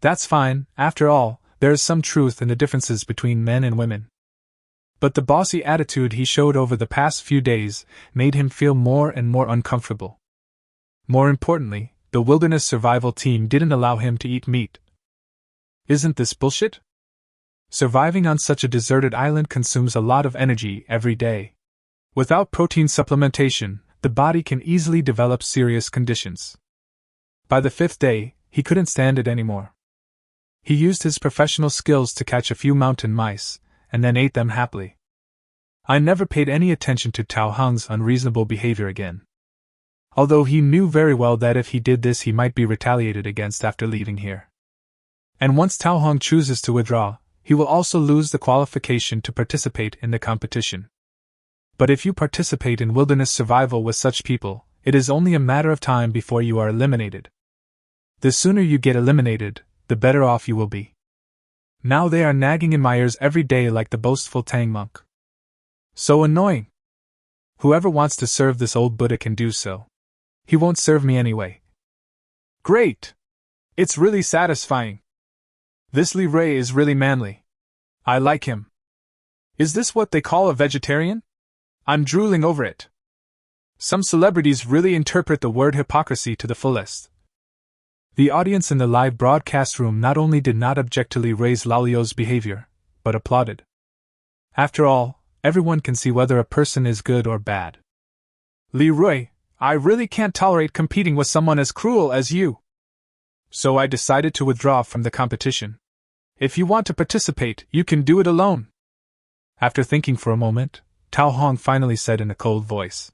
That's fine, after all, there is some truth in the differences between men and women. But the bossy attitude he showed over the past few days made him feel more and more uncomfortable. More importantly, the wilderness survival team didn't allow him to eat meat. Isn't this bullshit? Surviving on such a deserted island consumes a lot of energy every day. Without protein supplementation, the body can easily develop serious conditions. By the 5th day, he couldn't stand it anymore. He used his professional skills to catch a few mountain mice, and then ate them happily. I never paid any attention to Tao Hong's unreasonable behavior again. Although he knew very well that if he did this he might be retaliated against after leaving here. And once Tao Hong chooses to withdraw, he will also lose the qualification to participate in the competition. But if you participate in wilderness survival with such people, it is only a matter of time before you are eliminated. The sooner you get eliminated, the better off you will be. Now they are nagging in my ears every day like the boastful Tang monk. So annoying. Whoever wants to serve this old Buddha can do so. He won't serve me anyway. Great! It's really satisfying. This Li Rui is really manly. I like him. Is this what they call a vegetarian? I'm drooling over it. Some celebrities really interpret the word hypocrisy to the fullest. The audience in the live broadcast room not only did not object to Li Rui's Lalio's behavior, but applauded. After all, everyone can see whether a person is good or bad. Li Rui, I really can't tolerate competing with someone as cruel as you. So I decided to withdraw from the competition. If you want to participate, you can do it alone. After thinking for a moment, Tao Hong finally said in a cold voice.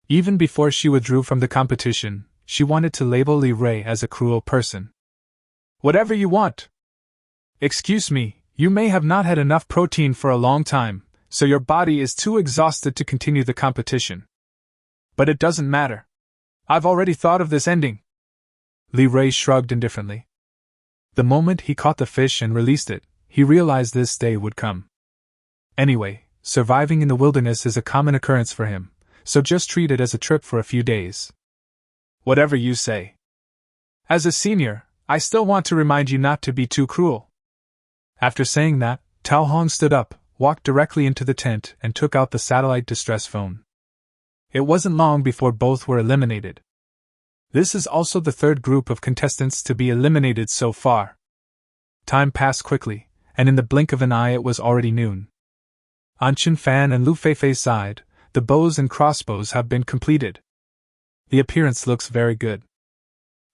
Even before she withdrew from the competition, she wanted to label Li Rui as a cruel person. Whatever you want. Excuse me, you may have not had enough protein for a long time, so your body is too exhausted to continue the competition. But it doesn't matter. I've already thought of this ending. Li Rui shrugged indifferently. The moment he caught the fish and released it, he realized this day would come. Anyway, surviving in the wilderness is a common occurrence for him, so just treat it as a trip for a few days. Whatever you say. As a senior, I still want to remind you not to be too cruel. After saying that, Tao Hong stood up, walked directly into the tent, and took out the satellite distress phone. It wasn't long before both were eliminated. This is also the third group of contestants to be eliminated so far. Time passed quickly, and in the blink of an eye it was already noon. On Chen Fan and Lu Feifei's side, the bows and crossbows have been completed. The appearance looks very good.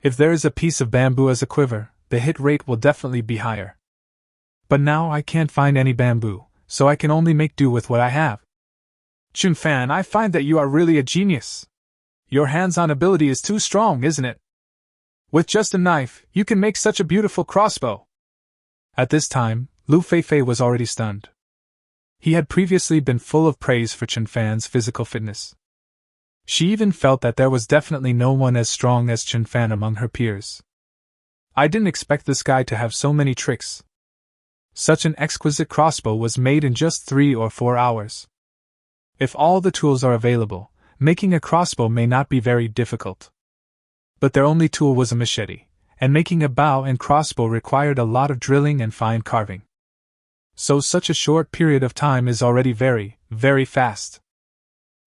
If there is a piece of bamboo as a quiver, the hit rate will definitely be higher. But now I can't find any bamboo, so I can only make do with what I have. Chen Fan, I find that you are really a genius. Your hands-on ability is too strong, isn't it? With just a knife, you can make such a beautiful crossbow. At this time, Lu Feifei was already stunned. He had previously been full of praise for Chen Fan's physical fitness. She even felt that there was definitely no one as strong as Chen Fan among her peers. I didn't expect this guy to have so many tricks. Such an exquisite crossbow was made in just 3 or 4 hours. If all the tools are available, making a crossbow may not be very difficult. But their only tool was a machete, and making a bow and crossbow required a lot of drilling and fine carving. So such a short period of time is already very, very fast.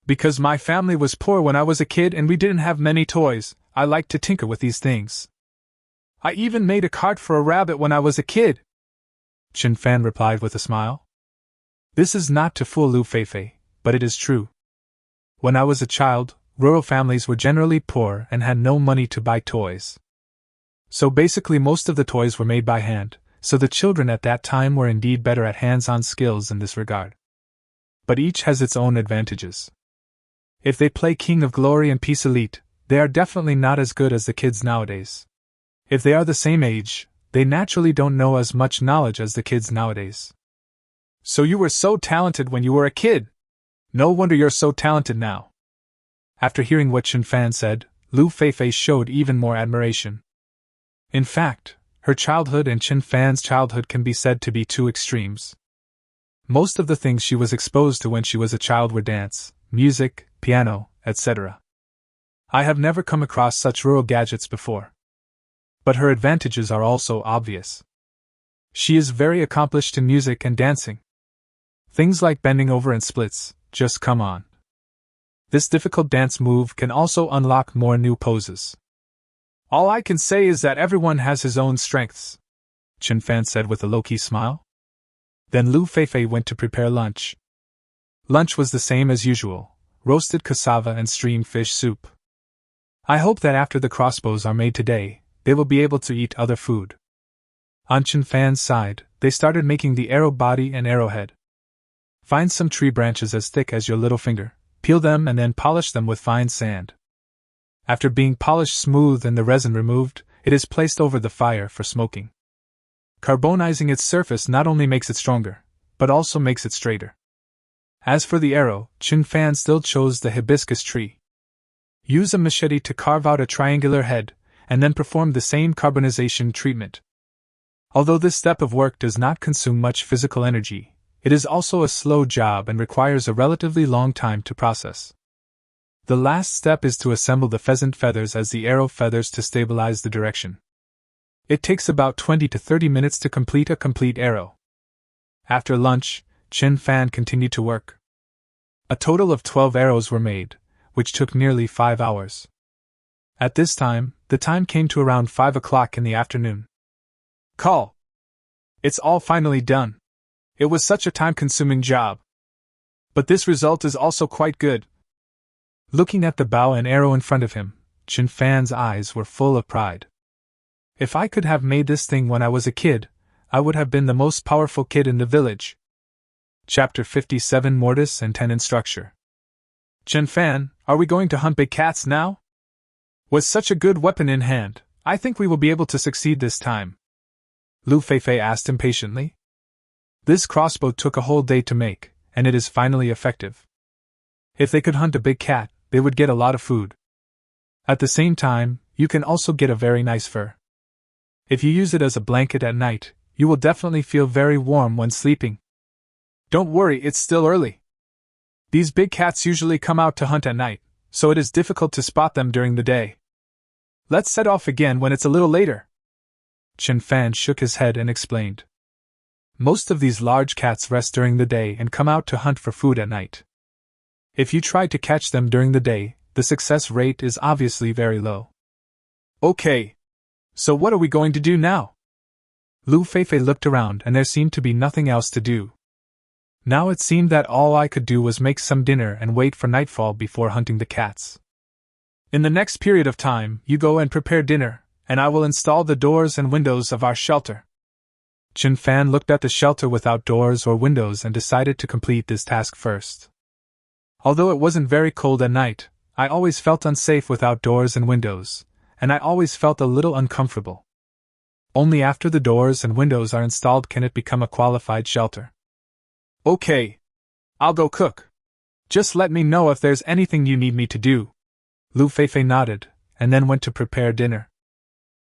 Because my family was poor when I was a kid and we didn't have many toys, I liked to tinker with these things. I even made a cart for a rabbit when I was a kid. Chen Fan replied with a smile. This is not to fool Lu Feifei, but it is true. When I was a child, rural families were generally poor and had no money to buy toys. So basically most of the toys were made by hand, so the children at that time were indeed better at hands-on skills in this regard. But each has its own advantages. If they play King of Glory and Peace Elite, they are definitely not as good as the kids nowadays. If they are the same age, they naturally don't know as much knowledge as the kids nowadays. So you were so talented when you were a kid. No wonder you're so talented now. After hearing what Chen Fan said, Lu Feifei showed even more admiration. In fact, her childhood and Chen Fan's childhood can be said to be two extremes. Most of the things she was exposed to when she was a child were dance, music, piano, etc. I have never come across such rural gadgets before. But her advantages are also obvious. She is very accomplished in music and dancing. Things like bending over and splits, just come on. This difficult dance move can also unlock more new poses. All I can say is that everyone has his own strengths, Chen Fan said with a low-key smile. Then Lu Feifei went to prepare lunch. Lunch was the same as usual, roasted cassava and steamed fish soup. I hope that after the crossbows are made today, they will be able to eat other food. On Chen Fan's side, they started making the arrow body and arrowhead. Find some tree branches as thick as your little finger, peel them and then polish them with fine sand. After being polished smooth and the resin removed, it is placed over the fire for smoking. Carbonizing its surface not only makes it stronger, but also makes it straighter. As for the arrow, Chen Fan still chose the hibiscus tree. Use a machete to carve out a triangular head, and then perform the same carbonization treatment. Although this step of work does not consume much physical energy, it is also a slow job and requires a relatively long time to process. The last step is to assemble the pheasant feathers as the arrow feathers to stabilize the direction. It takes about 20 to 30 minutes to complete a complete arrow. After lunch, Chen Fan continued to work. A total of 12 arrows were made, which took nearly 5 hours. At this time, the time came to around 5 o'clock in the afternoon. Call! It's all finally done. It was such a time-consuming job. But this result is also quite good. Looking at the bow and arrow in front of him, Chen Fan's eyes were full of pride. If I could have made this thing when I was a kid, I would have been the most powerful kid in the village. Chapter 57 Mortise and Tenon Structure. Chen Fan, are we going to hunt big cats now? With such a good weapon in hand, I think we will be able to succeed this time. Lu Feifei asked impatiently. This crossbow took a whole day to make, and it is finally effective. If they could hunt a big cat, they would get a lot of food. At the same time, you can also get a very nice fur. If you use it as a blanket at night, you will definitely feel very warm when sleeping. Don't worry, it's still early. These big cats usually come out to hunt at night, so it is difficult to spot them during the day. Let's set off again when it's a little later. Chen Fan shook his head and explained. Most of these large cats rest during the day and come out to hunt for food at night. If you try to catch them during the day, the success rate is obviously very low. Okay. So what are we going to do now? Lu Feifei looked around and there seemed to be nothing else to do. Now it seemed that all I could do was make some dinner and wait for nightfall before hunting the cats. In the next period of time, you go and prepare dinner, and I will install the doors and windows of our shelter. Chen Fan looked at the shelter without doors or windows and decided to complete this task first. Although it wasn't very cold at night, I always felt unsafe without doors and windows, and I always felt a little uncomfortable. Only after the doors and windows are installed can it become a qualified shelter. Okay. I'll go cook. Just let me know if there's anything you need me to do. Lu Feifei nodded, and then went to prepare dinner.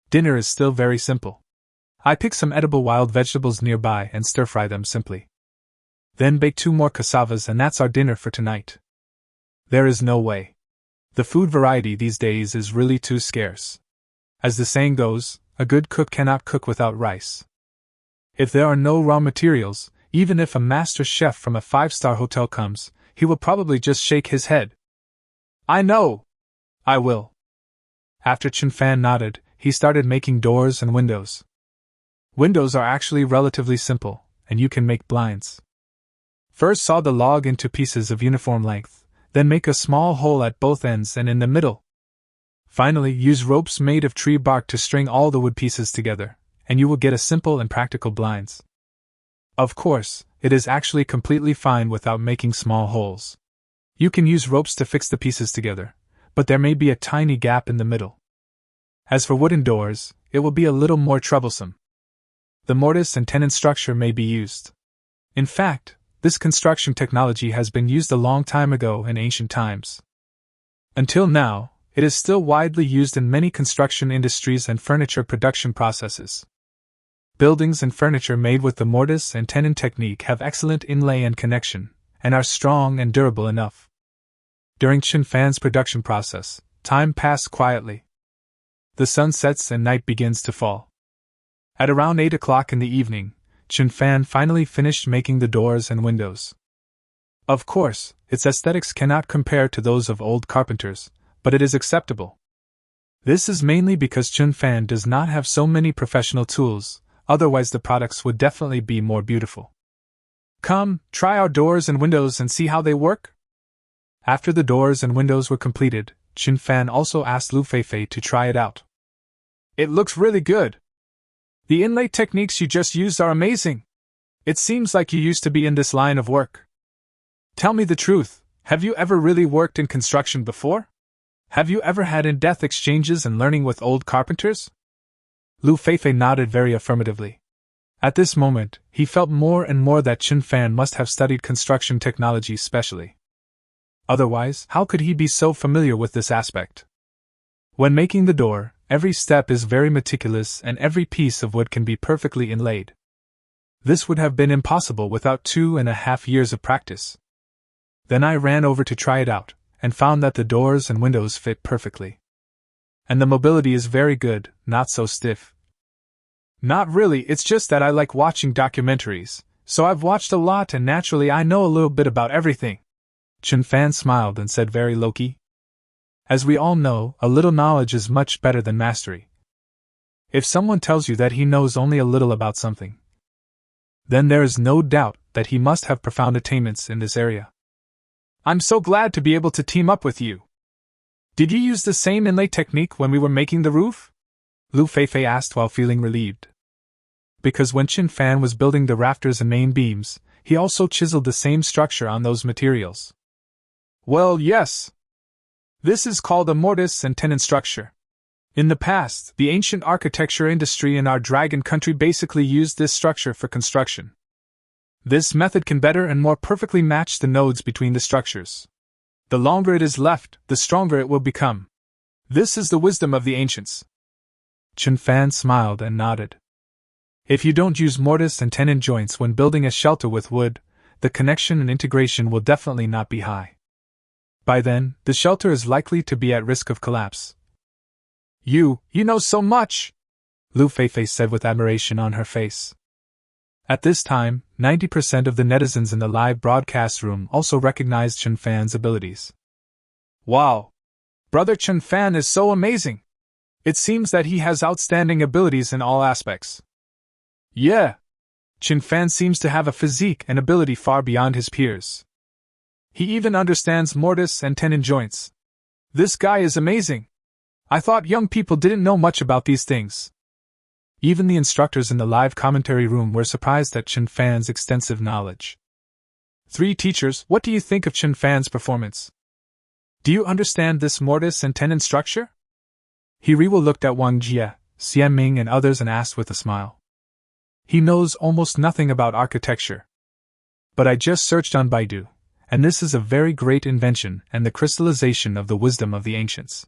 Dinner is still very simple. I pick some edible wild vegetables nearby and stir-fry them simply. Then bake 2 more cassavas and that's our dinner for tonight. There is no way. The food variety these days is really too scarce. As the saying goes, a good cook cannot cook without rice. If there are no raw materials, even if a master chef from a 5-star hotel comes, he will probably just shake his head. I know! I will. After Chen Fan nodded, he started making doors and windows. Windows are actually relatively simple, and you can make blinds. First saw the log into pieces of uniform length, then make a small hole at both ends and in the middle. Finally, use ropes made of tree bark to string all the wood pieces together, and you will get a simple and practical blinds. Of course, it is actually completely fine without making small holes. You can use ropes to fix the pieces together, but there may be a tiny gap in the middle. As for wooden doors, it will be a little more troublesome. The mortise and tenon structure may be used. In fact, this construction technology has been used a long time ago in ancient times. Until now, it is still widely used in many construction industries and furniture production processes. Buildings and furniture made with the mortise and tenon technique have excellent inlay and connection, and are strong and durable enough. During Chen Fan's production process, time passed quietly. The sun sets and night begins to fall. At around 8 o'clock in the evening, Chen Fan finally finished making the doors and windows. Of course, its aesthetics cannot compare to those of old carpenters, but it is acceptable. This is mainly because Chen Fan does not have so many professional tools, otherwise the products would definitely be more beautiful. Come, try our doors and windows and see how they work? After the doors and windows were completed, Chen Fan also asked Lu Feifei to try it out. It looks really good. The inlay techniques you just used are amazing. It seems like you used to be in this line of work. Tell me the truth, have you ever really worked in construction before? Have you ever had in-depth exchanges and learning with old carpenters? Lu Feifei nodded very affirmatively. At this moment, he felt more and more that Chen Fan must have studied construction technology specially. Otherwise, how could he be so familiar with this aspect? When making the door, every step is very meticulous and every piece of wood can be perfectly inlaid. This would have been impossible without 2.5 years of practice. Then I ran over to try it out, and found that the doors and windows fit perfectly. And the mobility is very good, not so stiff. Not really, it's just that I like watching documentaries, so I've watched a lot and naturally I know a little bit about everything. Chen Fan smiled and said very low-key. As we all know, a little knowledge is much better than mastery. If someone tells you that he knows only a little about something, then there is no doubt that he must have profound attainments in this area. I'm so glad to be able to team up with you. Did you use the same inlay technique when we were making the roof? Lu Feifei asked while feeling relieved. Because when Qin Fan was building the rafters and main beams, he also chiseled the same structure on those materials. Well, yes. This is called a mortise and tenon structure. In the past, the ancient architecture industry in our dragon country basically used this structure for construction. This method can better and more perfectly match the nodes between the structures. The longer it is left, the stronger it will become. This is the wisdom of the ancients. Qin Fan smiled and nodded. If you don't use mortise and tenon joints when building a shelter with wood, the connection and integration will definitely not be high. By then, the shelter is likely to be at risk of collapse. You know so much! Lu Feifei said with admiration on her face. At this time, 90% of the netizens in the live broadcast room also recognized Qin Fan's abilities. Wow! Brother Qin Fan is so amazing! It seems that he has outstanding abilities in all aspects. Yeah! Qin Fan seems to have a physique and ability far beyond his peers. He even understands mortise and tenon joints. This guy is amazing! I thought young people didn't know much about these things. Even the instructors in the live commentary room were surprised at Qin Fan's extensive knowledge. 3 teachers, what do you think of Qin Fan's performance? Do you understand this mortise and tenon structure? Hiriwo looked at Wang Jie, Xian Ming and others and asked with a smile. He knows almost nothing about architecture. But I just searched on Baidu, and this is a very great invention and the crystallization of the wisdom of the ancients.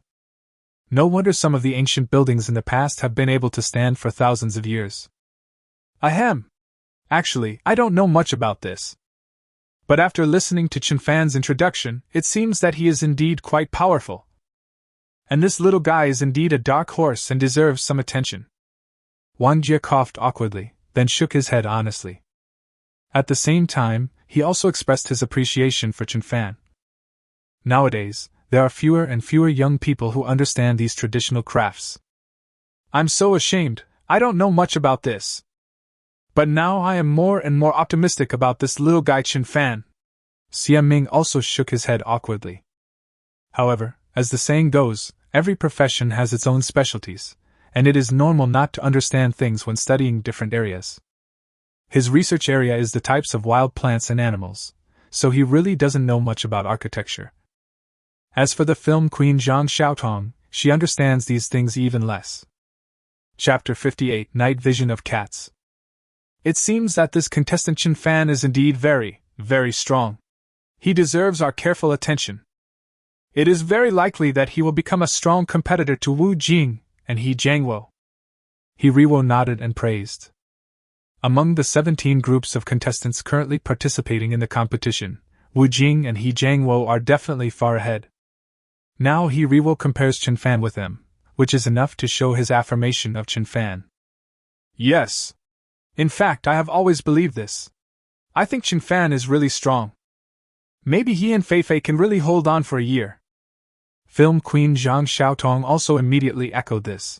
No wonder some of the ancient buildings in the past have been able to stand for thousands of years. Ahem! Actually, I don't know much about this. But after listening to Qin Fan's introduction, it seems that he is indeed quite powerful. And this little guy is indeed a dark horse and deserves some attention. Wang Jie coughed awkwardly, then shook his head honestly. At the same time, he also expressed his appreciation for Qin Fan. Nowadays, there are fewer and fewer young people who understand these traditional crafts. I'm so ashamed, I don't know much about this. But now I am more and more optimistic about this little guy Qin Fan. Xian Ming also shook his head awkwardly. However, as the saying goes, every profession has its own specialties, and it is normal not to understand things when studying different areas. His research area is the types of wild plants and animals, so he really doesn't know much about architecture. As for the film Queen Zhang Xiaotong, she understands these things even less. Chapter 58 Night Vision of Cats. It seems that this contestant Qin Fan is indeed very, very strong. He deserves our careful attention. It is very likely that he will become a strong competitor to Wu Jing and He Jiangwo. Hiriwo nodded and praised. Among the 17 groups of contestants currently participating in the competition, Wu Jing and He Jiangwo are definitely far ahead. Now Hiriwo compares Qin Fan with them, which is enough to show his affirmation of Qin Fan. Yes. In fact, I have always believed this. I think Qin Fan is really strong. Maybe he and Feifei can really hold on for a year. Film Queen Zhang Xiaotong also immediately echoed this.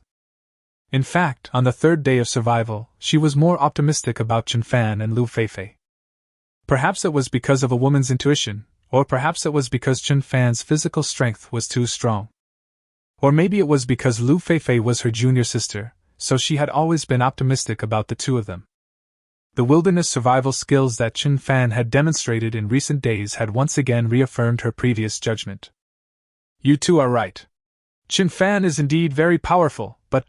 In fact, on the 3rd day of survival, she was more optimistic about Qin Fan and Lu Feifei. Perhaps it was because of a woman's intuition, or perhaps it was because Qin Fan's physical strength was too strong. Or maybe it was because Lu Feifei was her junior sister, so she had always been optimistic about the two of them. The wilderness survival skills that Qin Fan had demonstrated in recent days had once again reaffirmed her previous judgment. You two are right. Qin Fan is indeed very powerful, but...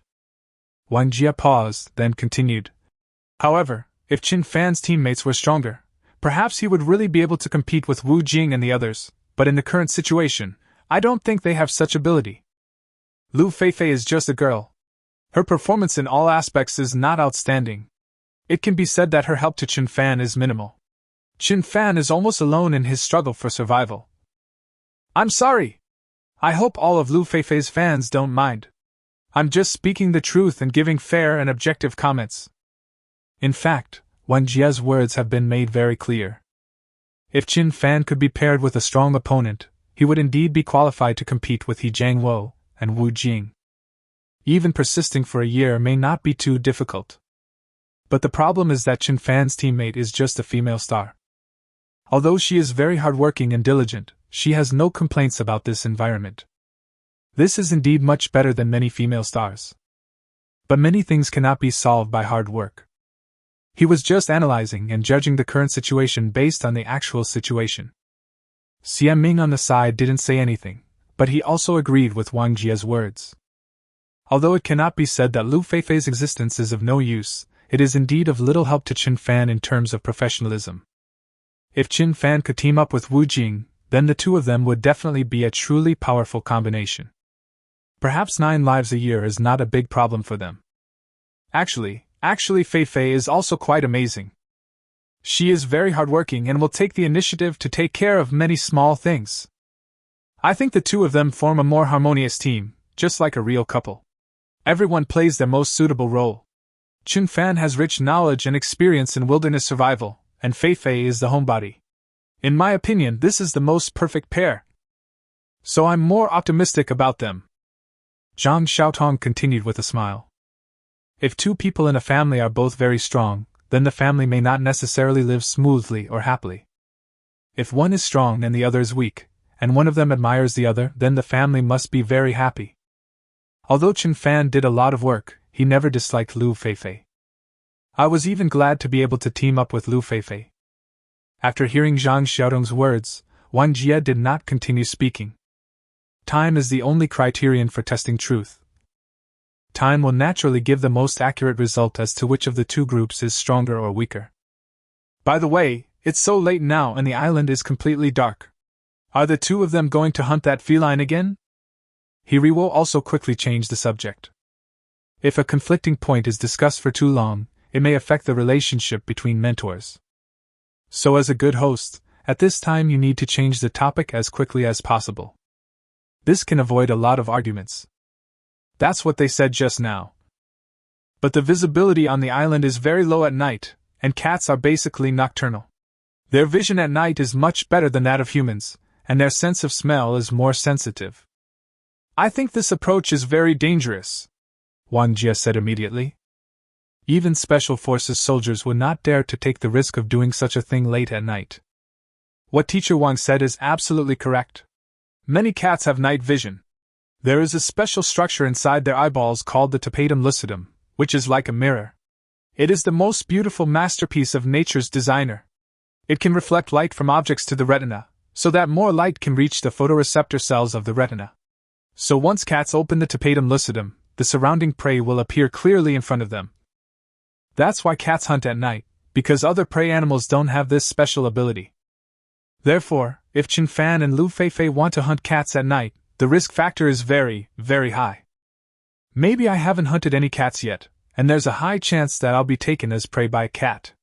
Wang Jie paused, then continued. However, if Qin Fan's teammates were stronger, perhaps he would really be able to compete with Wu Jing and the others, but in the current situation, I don't think they have such ability. Lu Feifei is just a girl. Her performance in all aspects is not outstanding. It can be said that her help to Qin Fan is minimal. Qin Fan is almost alone in his struggle for survival. I'm sorry. I hope all of Lu Feifei's fans don't mind. I'm just speaking the truth and giving fair and objective comments. In fact, Wang Jie's words have been made very clear. If Qin Fan could be paired with a strong opponent, he would indeed be qualified to compete with He Jiangwo and Wu Jing. Even persisting for a year may not be too difficult. But the problem is that Qin Fan's teammate is just a female star. Although she is very hardworking and diligent, she has no complaints about this environment. This is indeed much better than many female stars. But many things cannot be solved by hard work. He was just analyzing and judging the current situation based on the actual situation. Xian Ming on the side didn't say anything, but he also agreed with Wang Jie's words. Although it cannot be said that Lu Feifei's existence is of no use, it is indeed of little help to Qin Fan in terms of professionalism. If Qin Fan could team up with Wu Jing, then the two of them would definitely be a truly powerful combination. Perhaps 9 lives a year is not a big problem for them. Actually, Feifei is also quite amazing. She is very hardworking and will take the initiative to take care of many small things. I think the two of them form a more harmonious team, just like a real couple. Everyone plays their most suitable role. Qin Fan has rich knowledge and experience in wilderness survival, and Feifei is the homebody. In my opinion, this is the most perfect pair. So I'm more optimistic about them. Zhang Xiaotong continued with a smile. If 2 people in a family are both very strong, then the family may not necessarily live smoothly or happily. If one is strong and the other is weak, and one of them admires the other, then the family must be very happy. Although Qin Fan did a lot of work, he never disliked Lu Feifei. I was even glad to be able to team up with Lu Feifei. After hearing Zhang Xiaotong's words, Wang Jie did not continue speaking. Time is the only criterion for testing truth. Time will naturally give the most accurate result as to which of the 2 groups is stronger or weaker. By the way, it's so late now and the island is completely dark. Are the 2 of them going to hunt that feline again? Hiriwo also quickly changed the subject. If a conflicting point is discussed for too long, it may affect the relationship between mentors. So as a good host, at this time you need to change the topic as quickly as possible. This can avoid a lot of arguments. That's what they said just now. But the visibility on the island is very low at night, and cats are basically nocturnal. Their vision at night is much better than that of humans, and their sense of smell is more sensitive. I think this approach is very dangerous, Wang Jie said immediately. Even Special Forces soldiers would not dare to take the risk of doing such a thing late at night. What Teacher Wang said is absolutely correct. Many cats have night vision. There is a special structure inside their eyeballs called the tapetum lucidum, which is like a mirror. It is the most beautiful masterpiece of nature's designer. It can reflect light from objects to the retina, so that more light can reach the photoreceptor cells of the retina. So once cats open the tapetum lucidum, the surrounding prey will appear clearly in front of them. That's why cats hunt at night, because other prey animals don't have this special ability. Therefore, if Qin Fan and Lu Feifei want to hunt cats at night, the risk factor is very, very high. Maybe I haven't hunted any cats yet, and there's a high chance that I'll be taken as prey by a cat.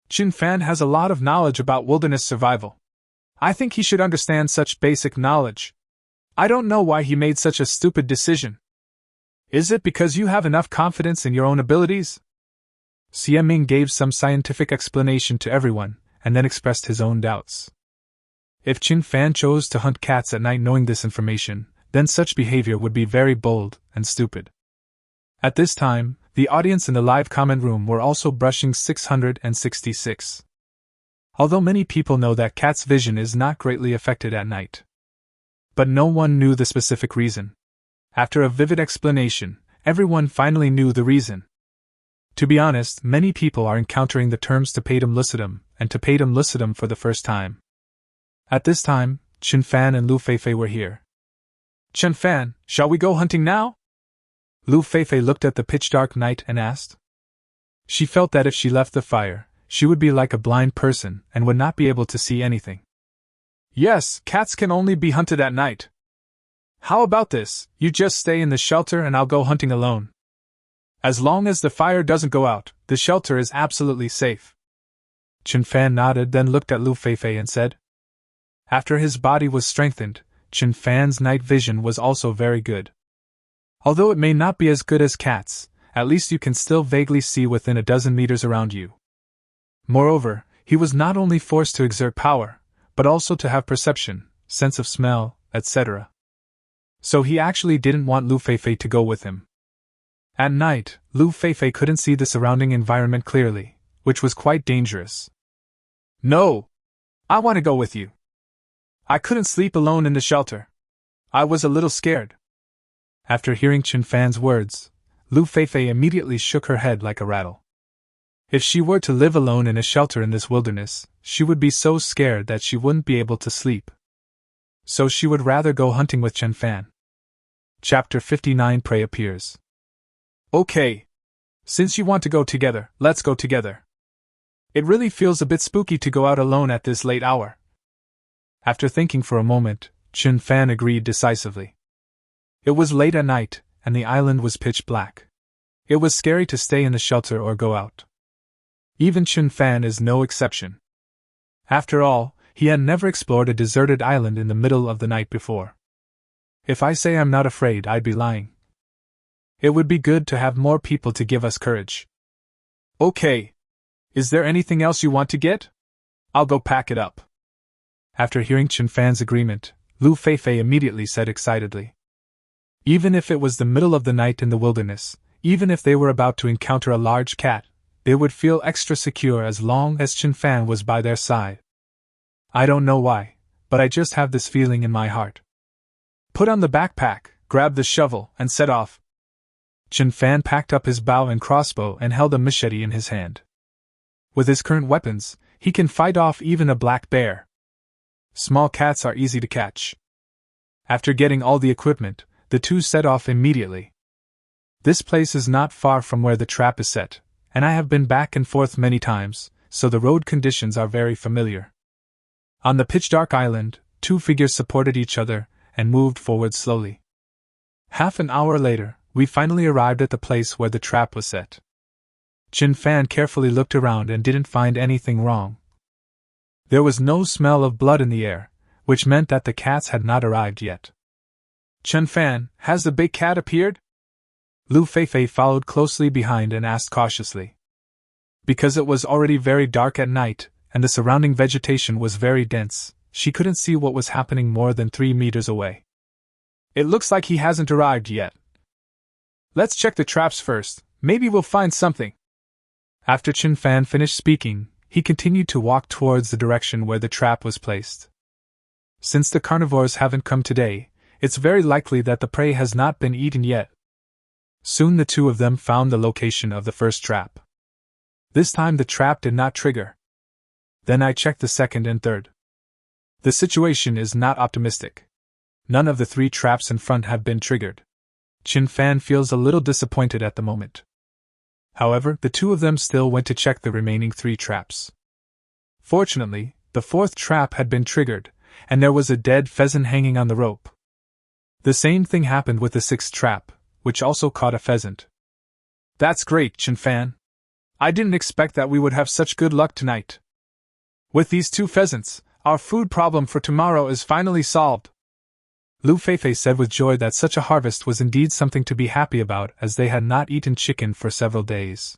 Qin Fan has a lot of knowledge about wilderness survival. I think he should understand such basic knowledge. I don't know why he made such a stupid decision. Is it because you have enough confidence in your own abilities? Xie Ming gave some scientific explanation to everyone, and then expressed his own doubts. If Qin Fan chose to hunt cats at night knowing this information, then such behavior would be very bold and stupid. At this time, the audience in the live comment room were also brushing 666. Although many people know that cats' vision is not greatly affected at night. But no one knew the specific reason. After a vivid explanation, everyone finally knew the reason. To be honest, many people are encountering the terms tapetum lucidum and tapetum lucidum for the first time. At this time, Qin Fan and Lu Feifei were here. Qin Fan, shall we go hunting now? Lu Feifei looked at the pitch-dark night and asked. She felt that if she left the fire, she would be like a blind person and would not be able to see anything. Yes, cats can only be hunted at night. How about this, you just stay in the shelter and I'll go hunting alone. As long as the fire doesn't go out, the shelter is absolutely safe. Qin Fan nodded, then looked at Lu Feifei and said. After his body was strengthened, Qin Fan's night vision was also very good. Although it may not be as good as cats, at least you can still vaguely see within a dozen meters around you. Moreover, he was not only forced to exert power, but also to have perception, sense of smell, etc. So he actually didn't want Lu Feifei to go with him. At night, Lu Feifei couldn't see the surrounding environment clearly, which was quite dangerous. No! I want to go with you. I couldn't sleep alone in the shelter. I was a little scared. After hearing Qin Fan's words, Lu Feifei immediately shook her head like a rattle. If she were to live alone in a shelter in this wilderness, she would be so scared that she wouldn't be able to sleep. So she would rather go hunting with Chen Fan. Chapter 59 Prey appears. Okay. Since you want to go together, let's go together. It really feels a bit spooky to go out alone at this late hour. After thinking for a moment, Chen Fan agreed decisively. It was late at night, and the island was pitch black. It was scary to stay in the shelter or go out. Even Chen Fan is no exception. After all, he had never explored a deserted island in the middle of the night before. If I say I'm not afraid, I'd be lying. It would be good to have more people to give us courage. Okay. Is there anything else you want to get? I'll go pack it up. After hearing Chen Fan's agreement, Lu Feifei immediately said excitedly. Even if it was the middle of the night in the wilderness, even if they were about to encounter a large cat, they would feel extra secure as long as Chen Fan was by their side. I don't know why, but I just have this feeling in my heart. Put on the backpack, grab the shovel, and set off. Chen Fan packed up his bow and crossbow and held a machete in his hand. With his current weapons, he can fight off even a black bear. Small cats are easy to catch. After getting all the equipment, the two set off immediately. This place is not far from where the trap is set, and I have been back and forth many times, so the road conditions are very familiar. On the pitch-dark island, two figures supported each other and moved forward slowly. Half an hour later, we finally arrived at the place where the trap was set. Chen Fan carefully looked around and didn't find anything wrong. There was no smell of blood in the air, which meant that the cats had not arrived yet. Chen Fan, has the big cat appeared? Lu Feifei followed closely behind and asked cautiously. Because it was already very dark at night, and the surrounding vegetation was very dense, she couldn't see what was happening more than 3 meters away. It looks like he hasn't arrived yet. Let's check the traps first, maybe we'll find something. After Chen Fan finished speaking, he continued to walk towards the direction where the trap was placed. Since the carnivores haven't come today, it's very likely that the prey has not been eaten yet. Soon the two of them found the location of the first trap. This time the trap did not trigger. Then I checked the second and third. The situation is not optimistic. None of the 3 traps in front have been triggered. Chen Fan feels a little disappointed at the moment. However, the two of them still went to check the remaining 3 traps. Fortunately, the 4th trap had been triggered, and there was a dead pheasant hanging on the rope. The same thing happened with the 6th trap, which also caught a pheasant. That's great, Chen Fan. I didn't expect that we would have such good luck tonight. With these 2 pheasants, our food problem for tomorrow is finally solved. Lu Feifei said with joy that such a harvest was indeed something to be happy about, as they had not eaten chicken for several days.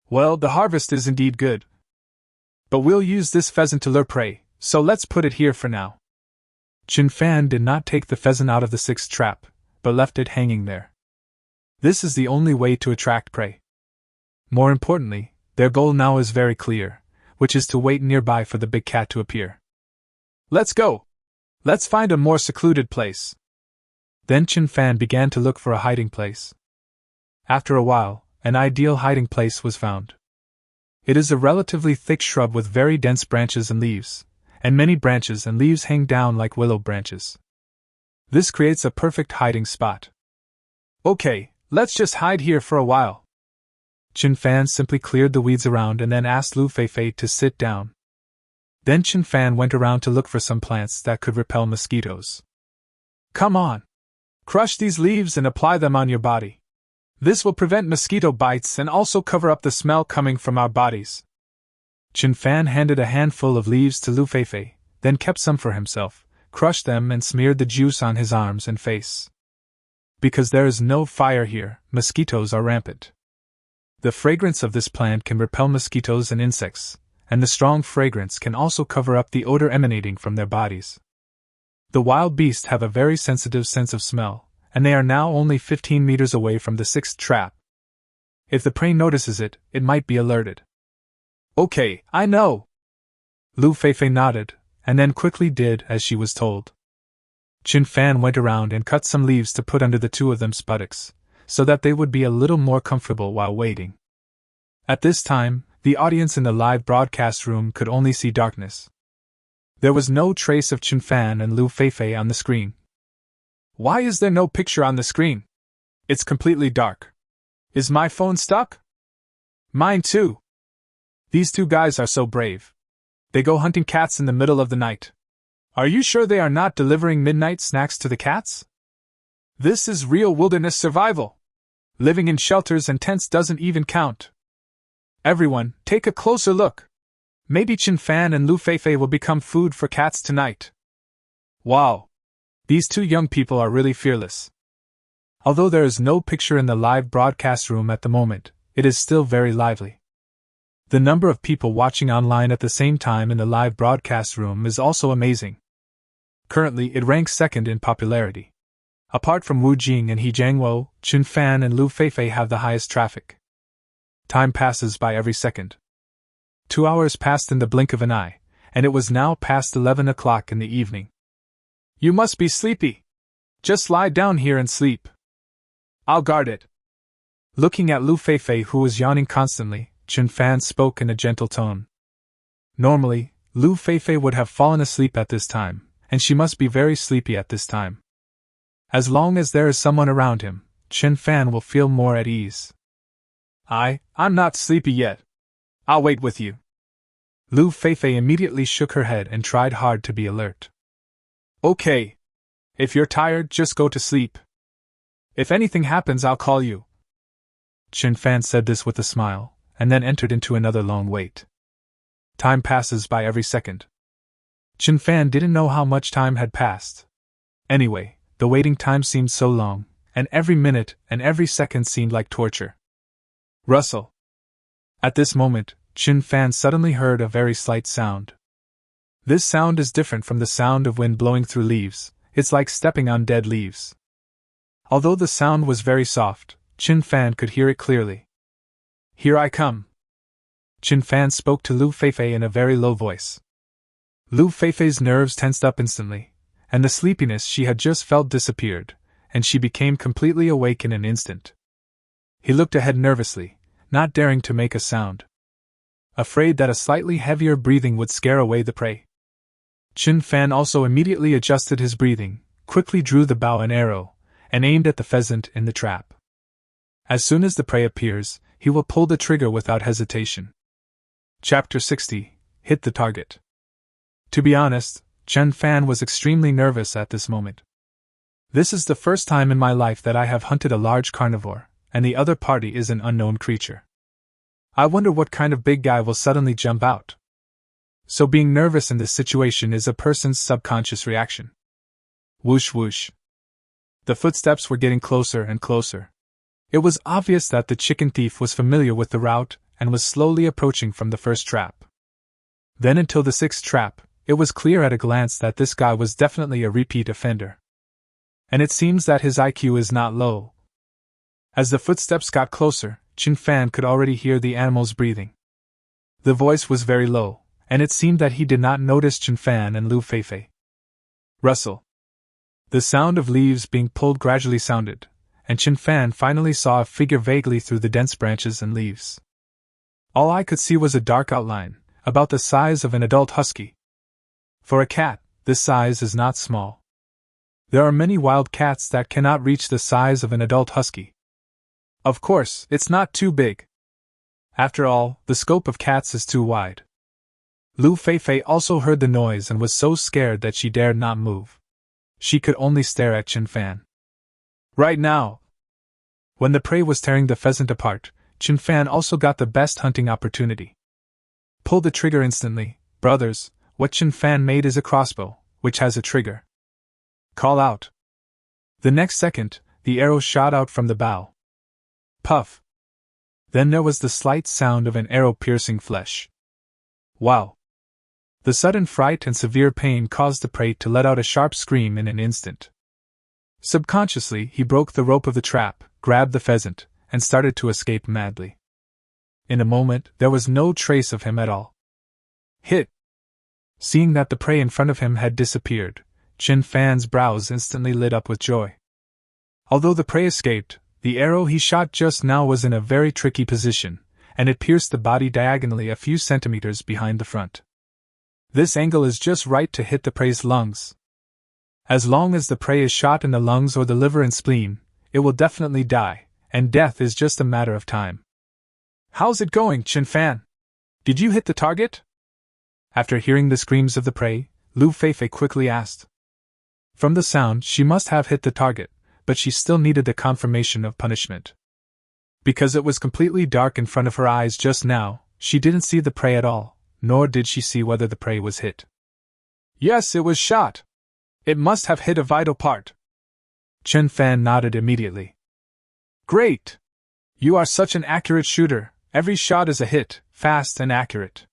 Well, the harvest is indeed good. But we'll use this pheasant to lure prey, so let's put it here for now. Chen Fan did not take the pheasant out of the 6th trap, but left it hanging there. This is the only way to attract prey. More importantly, their goal now is very clear, which is to wait nearby for the big cat to appear. Let's go! Let's find a more secluded place. Then Chen Fan began to look for a hiding place. After a while, an ideal hiding place was found. It is a relatively thick shrub with very dense branches and leaves, and many branches and leaves hang down like willow branches. This creates a perfect hiding spot. Okay, let's just hide here for a while. Chen Fan simply cleared the weeds around and then asked Lu Feifei to sit down. Then Chen Fan went around to look for some plants that could repel mosquitoes. Come on! Crush these leaves and apply them on your body. This will prevent mosquito bites and also cover up the smell coming from our bodies. Chen Fan handed a handful of leaves to Lu Feifei, then kept some for himself, crushed them and smeared the juice on his arms and face. Because there is no fire here, mosquitoes are rampant. The fragrance of this plant can repel mosquitoes and insects, and the strong fragrance can also cover up the odor emanating from their bodies. The wild beasts have a very sensitive sense of smell, and they are now only 15 meters away from the 6th trap. If the prey notices it, it might be alerted. Okay, I know! Lu Feifei nodded, and then quickly did as she was told. Chen Fan went around and cut some leaves to put under the 2 of them's buttocks, so that they would be a little more comfortable while waiting. At this time, the audience in the live broadcast room could only see darkness. There was no trace of Chen Fan and Lu Feifei on the screen. Why is there no picture on the screen? It's completely dark. Is my phone stuck? Mine too. These two guys are so brave. They go hunting cats in the middle of the night. Are you sure they are not delivering midnight snacks to the cats? This is real wilderness survival. Living in shelters and tents doesn't even count. Everyone, take a closer look. Maybe Chen Fan and Lu Feifei will become food for cats tonight. Wow. These two young people are really fearless. Although there is no picture in the live broadcast room at the moment, it is still very lively. The number of people watching online at the same time in the live broadcast room is also amazing. Currently, it ranks second in popularity. Apart from Wu Jing and He Jiangwo, Chen Fan and Lu Feifei have the highest traffic. Time passes by every second. 2 hours passed in the blink of an eye, and it was now past 11 o'clock in the evening. You must be sleepy. Just lie down here and sleep. I'll guard it. Looking at Lu Feifei, who was yawning constantly, Chen Fan spoke in a gentle tone. Normally, Lu Feifei would have fallen asleep at this time, and she must be very sleepy at this time. As long as there is someone around him, Chen Fan will feel more at ease. I'm not sleepy yet. I'll wait with you. Lu Feifei immediately shook her head and tried hard to be alert. Okay. If you're tired, just go to sleep. If anything happens, I'll call you. Chen Fan said this with a smile, and then entered into another long wait. Time passes by every second. Chen Fan didn't know how much time had passed. Anyway, the waiting time seemed so long, and every minute and every second seemed like torture. Rustle. At this moment, Chen Fan suddenly heard a very slight sound. This sound is different from the sound of wind blowing through leaves. It's like stepping on dead leaves. Although the sound was very soft, Chen Fan could hear it clearly. Here I come. Chen Fan spoke to Lu Feifei in a very low voice. Lu Feifei's nerves tensed up instantly, and the sleepiness she had just felt disappeared, and she became completely awake in an instant. He looked ahead nervously, not daring to make a sound. Afraid that a slightly heavier breathing would scare away the prey. Chen Fan also immediately adjusted his breathing, quickly drew the bow and arrow, and aimed at the pheasant in the trap. As soon as the prey appears, he will pull the trigger without hesitation. Chapter 60. Hit the target. To be honest, Chen Fan was extremely nervous at this moment. This is the first time in my life that I have hunted a large carnivore, and the other party is an unknown creature. I wonder what kind of big guy will suddenly jump out. So being nervous in this situation is a person's subconscious reaction. Whoosh whoosh. The footsteps were getting closer and closer. It was obvious that the chicken thief was familiar with the route and was slowly approaching from the first trap. Then until the sixth trap, it was clear at a glance that this guy was definitely a repeat offender. And it seems that his IQ is not low. As the footsteps got closer, Chen Fan could already hear the animal's breathing. The voice was very low, and it seemed that he did not notice Chen Fan and Lu Feifei. Rustle. The sound of leaves being pulled gradually sounded, and Chen Fan finally saw a figure vaguely through the dense branches and leaves. All I could see was a dark outline, about the size of an adult husky. For a cat, this size is not small. There are many wild cats that cannot reach the size of an adult husky. Of course, it's not too big. After all, the scope of cats is too wide. Lu Feifei also heard the noise and was so scared that she dared not move. She could only stare at Chen Fan. Right now! When the prey was tearing the pheasant apart, Chen Fan also got the best hunting opportunity. Pull the trigger instantly, brothers. What Chen Fan made is a crossbow, which has a trigger. Call out. The next second, the arrow shot out from the bow. Puff. Then there was the slight sound of an arrow piercing flesh. Wow. The sudden fright and severe pain caused the prey to let out a sharp scream in an instant. Subconsciously, he broke the rope of the trap, grabbed the pheasant, and started to escape madly. In a moment, there was no trace of him at all. Hit! Seeing that the prey in front of him had disappeared, Chen Fan's brows instantly lit up with joy. Although the prey escaped, The arrow he shot just now was in a very tricky position, and it pierced the body diagonally a few centimeters behind the front. This angle is just right to hit the prey's lungs. As long as the prey is shot in the lungs or the liver and spleen, it will definitely die, and death is just a matter of time. How's it going, Chen Fan? Did you hit the target? After hearing the screams of the prey, Lu Feifei quickly asked. From the sound, she must have hit the target, but she still needed the confirmation of punishment. Because it was completely dark in front of her eyes just now, she didn't see the prey at all, nor did she see whether the prey was hit. Yes, it was shot. It must have hit a vital part. Chen Fan nodded immediately. Great! You are such an accurate shooter, every shot is a hit, fast and accurate.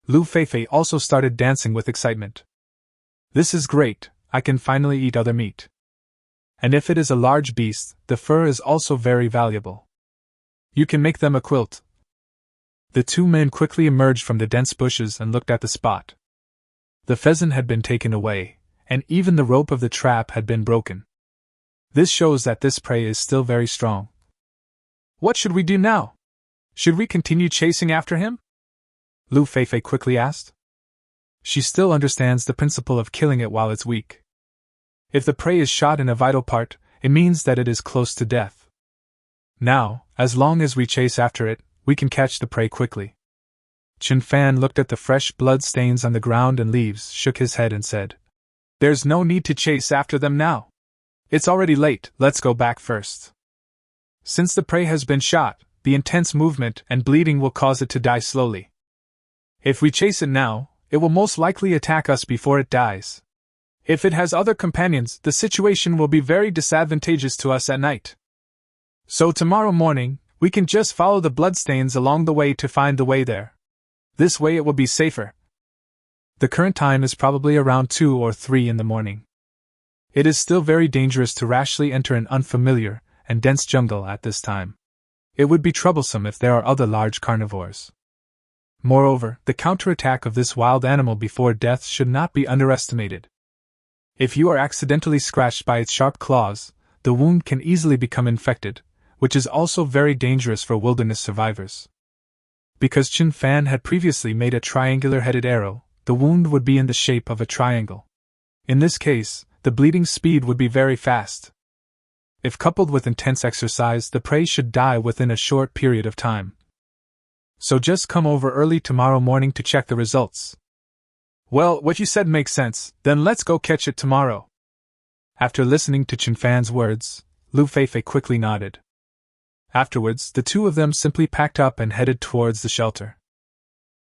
Lu Feifei also started dancing with excitement. This is great, I can finally eat other meat. And if it is a large beast, the fur is also very valuable. You can make them a quilt. The two men quickly emerged from the dense bushes and looked at the spot. The pheasant had been taken away, and even the rope of the trap had been broken. This shows that this prey is still very strong. What should we do now? Should we continue chasing after him? Lu Feifei quickly asked. She still understands the principle of killing it while it's weak. If the prey is shot in a vital part, it means that it is close to death. Now, as long as we chase after it, we can catch the prey quickly. Chen Fan looked at the fresh blood stains on the ground and leaves, shook his head and said, There's no need to chase after them now. It's already late, let's go back first. Since the prey has been shot, the intense movement and bleeding will cause it to die slowly. If we chase it now, it will most likely attack us before it dies. If it has other companions, the situation will be very disadvantageous to us at night. So tomorrow morning, we can just follow the bloodstains along the way to find the way there. This way it will be safer. The current time is probably around 2 or 3 in the morning. It is still very dangerous to rashly enter an unfamiliar and dense jungle at this time. It would be troublesome if there are other large carnivores. Moreover, the counterattack of this wild animal before death should not be underestimated. If you are accidentally scratched by its sharp claws, the wound can easily become infected, which is also very dangerous for wilderness survivors. Because Chen Fan had previously made a triangular-headed arrow, the wound would be in the shape of a triangle. In this case, the bleeding speed would be very fast. If coupled with intense exercise, the prey should die within a short period of time. So just come over early tomorrow morning to check the results. Well, what you said makes sense, then let's go catch it tomorrow. After listening to Chen Fan's words, Lu Feifei quickly nodded. Afterwards, the two of them simply packed up and headed towards the shelter.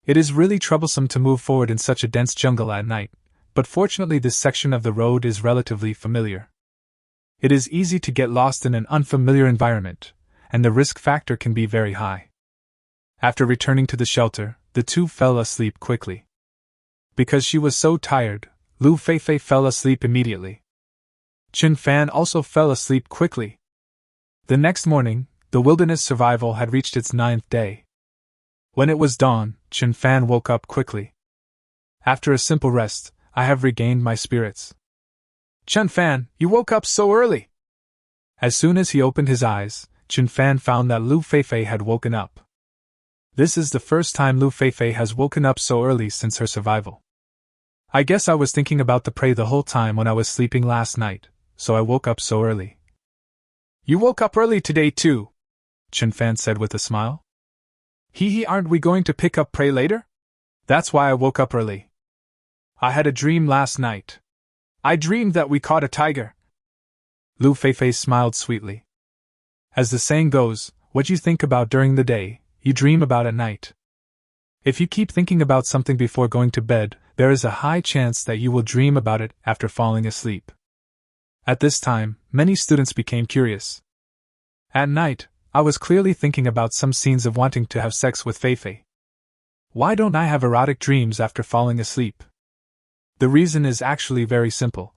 It is really troublesome to move forward in such a dense jungle at night, but fortunately this section of the road is relatively familiar. It is easy to get lost in an unfamiliar environment, and the risk factor can be very high. After returning to the shelter, the two fell asleep quickly. Because she was so tired, Lu Feifei fell asleep immediately. Chen Fan also fell asleep quickly. The next morning, the wilderness survival had reached its 9th day. When it was dawn, Chen Fan woke up quickly. After a simple rest, I have regained my spirits. Chen Fan, you woke up so early! As soon as he opened his eyes, Chen Fan found that Lu Feifei had woken up. This is the first time Lu Feifei has woken up so early since her survival. I guess I was thinking about the prey the whole time when I was sleeping last night, so I woke up so early. You woke up early today too, Chen Fan said with a smile. Aren't we going to pick up prey later? That's why I woke up early. I had a dream last night. I dreamed that we caught a tiger. Lu Feifei smiled sweetly. As the saying goes, what you think about during the day, you dream about at night. If you keep thinking about something before going to bed, there is a high chance that you will dream about it after falling asleep. At this time, many students became curious. At night, I was clearly thinking about some scenes of wanting to have sex with Feifei. Why don't I have erotic dreams after falling asleep? The reason is actually very simple.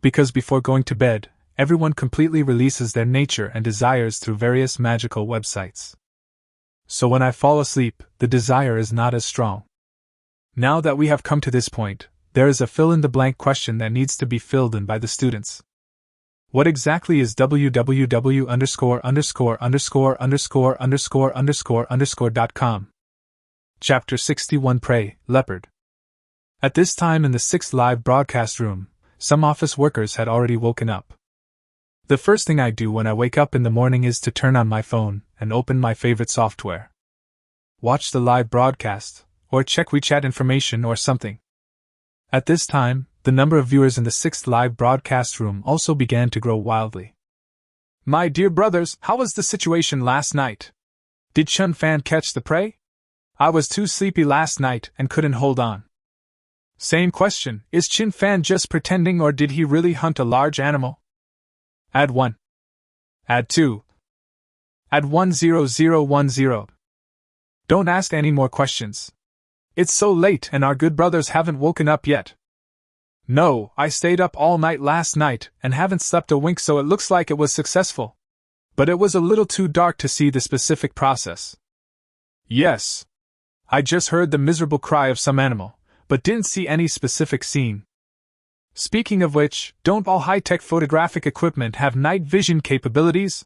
Because before going to bed, everyone completely releases their nature and desires through various magical websites. So when I fall asleep, the desire is not as strong. Now that we have come to this point, there is a fill-in-the-blank question that needs to be filled in by the students. What exactly is www______________.com? Chapter 61 Prey, Leopard. At this time in the 6th live broadcast room, some office workers had already woken up. The first thing I do when I wake up in the morning is to turn on my phone and open my favorite software. Watch the live broadcast, or check WeChat information or something. At this time, the number of viewers in the 6th live broadcast room also began to grow wildly. My dear brothers, how was the situation last night? Did Chun Fan catch the prey? I was too sleepy last night and couldn't hold on. Same question, is Chun Fan just pretending or did he really hunt a large animal? Add 1. Add 2. Add 10010. Don't ask any more questions. It's so late and our good brothers haven't woken up yet. No, I stayed up all night last night and haven't slept a wink, so it looks like it was successful. But it was a little too dark to see the specific process. Yes. I just heard the miserable cry of some animal, but didn't see any specific scene. Speaking of which, don't all high-tech photographic equipment have night vision capabilities?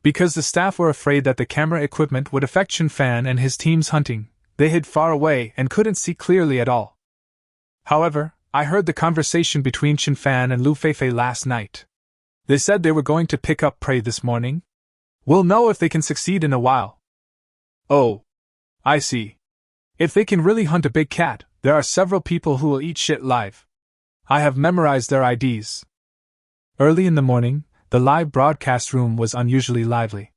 Because the staff were afraid that the camera equipment would affect Chun Fan and his team's hunting, they hid far away and couldn't see clearly at all. However, I heard the conversation between Chun Fan and Lu Feifei last night. They said they were going to pick up prey this morning. We'll know if they can succeed in a while. Oh. I see. If they can really hunt a big cat, there are several people who will eat shit live. I have memorized their IDs. Early in the morning, the live broadcast room was unusually lively.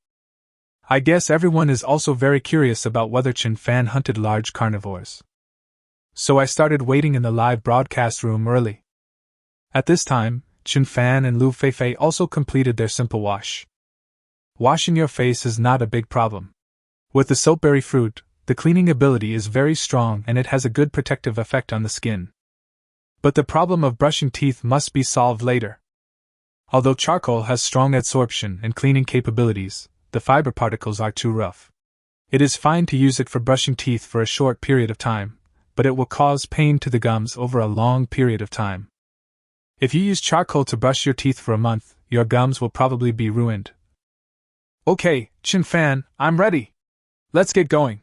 I guess everyone is also very curious about whether Chun Fan hunted large carnivores. So I started waiting in the live broadcast room early. At this time, Chun Fan and Lu Feifei also completed their simple wash. Washing your face is not a big problem. With the soapberry fruit, the cleaning ability is very strong and it has a good protective effect on the skin. But the problem of brushing teeth must be solved later. Although charcoal has strong adsorption and cleaning capabilities, the fiber particles are too rough. It is fine to use it for brushing teeth for a short period of time, but it will cause pain to the gums over a long period of time. If you use charcoal to brush your teeth for a month, your gums will probably be ruined. Okay, Chun Fan, I'm ready. Let's get going.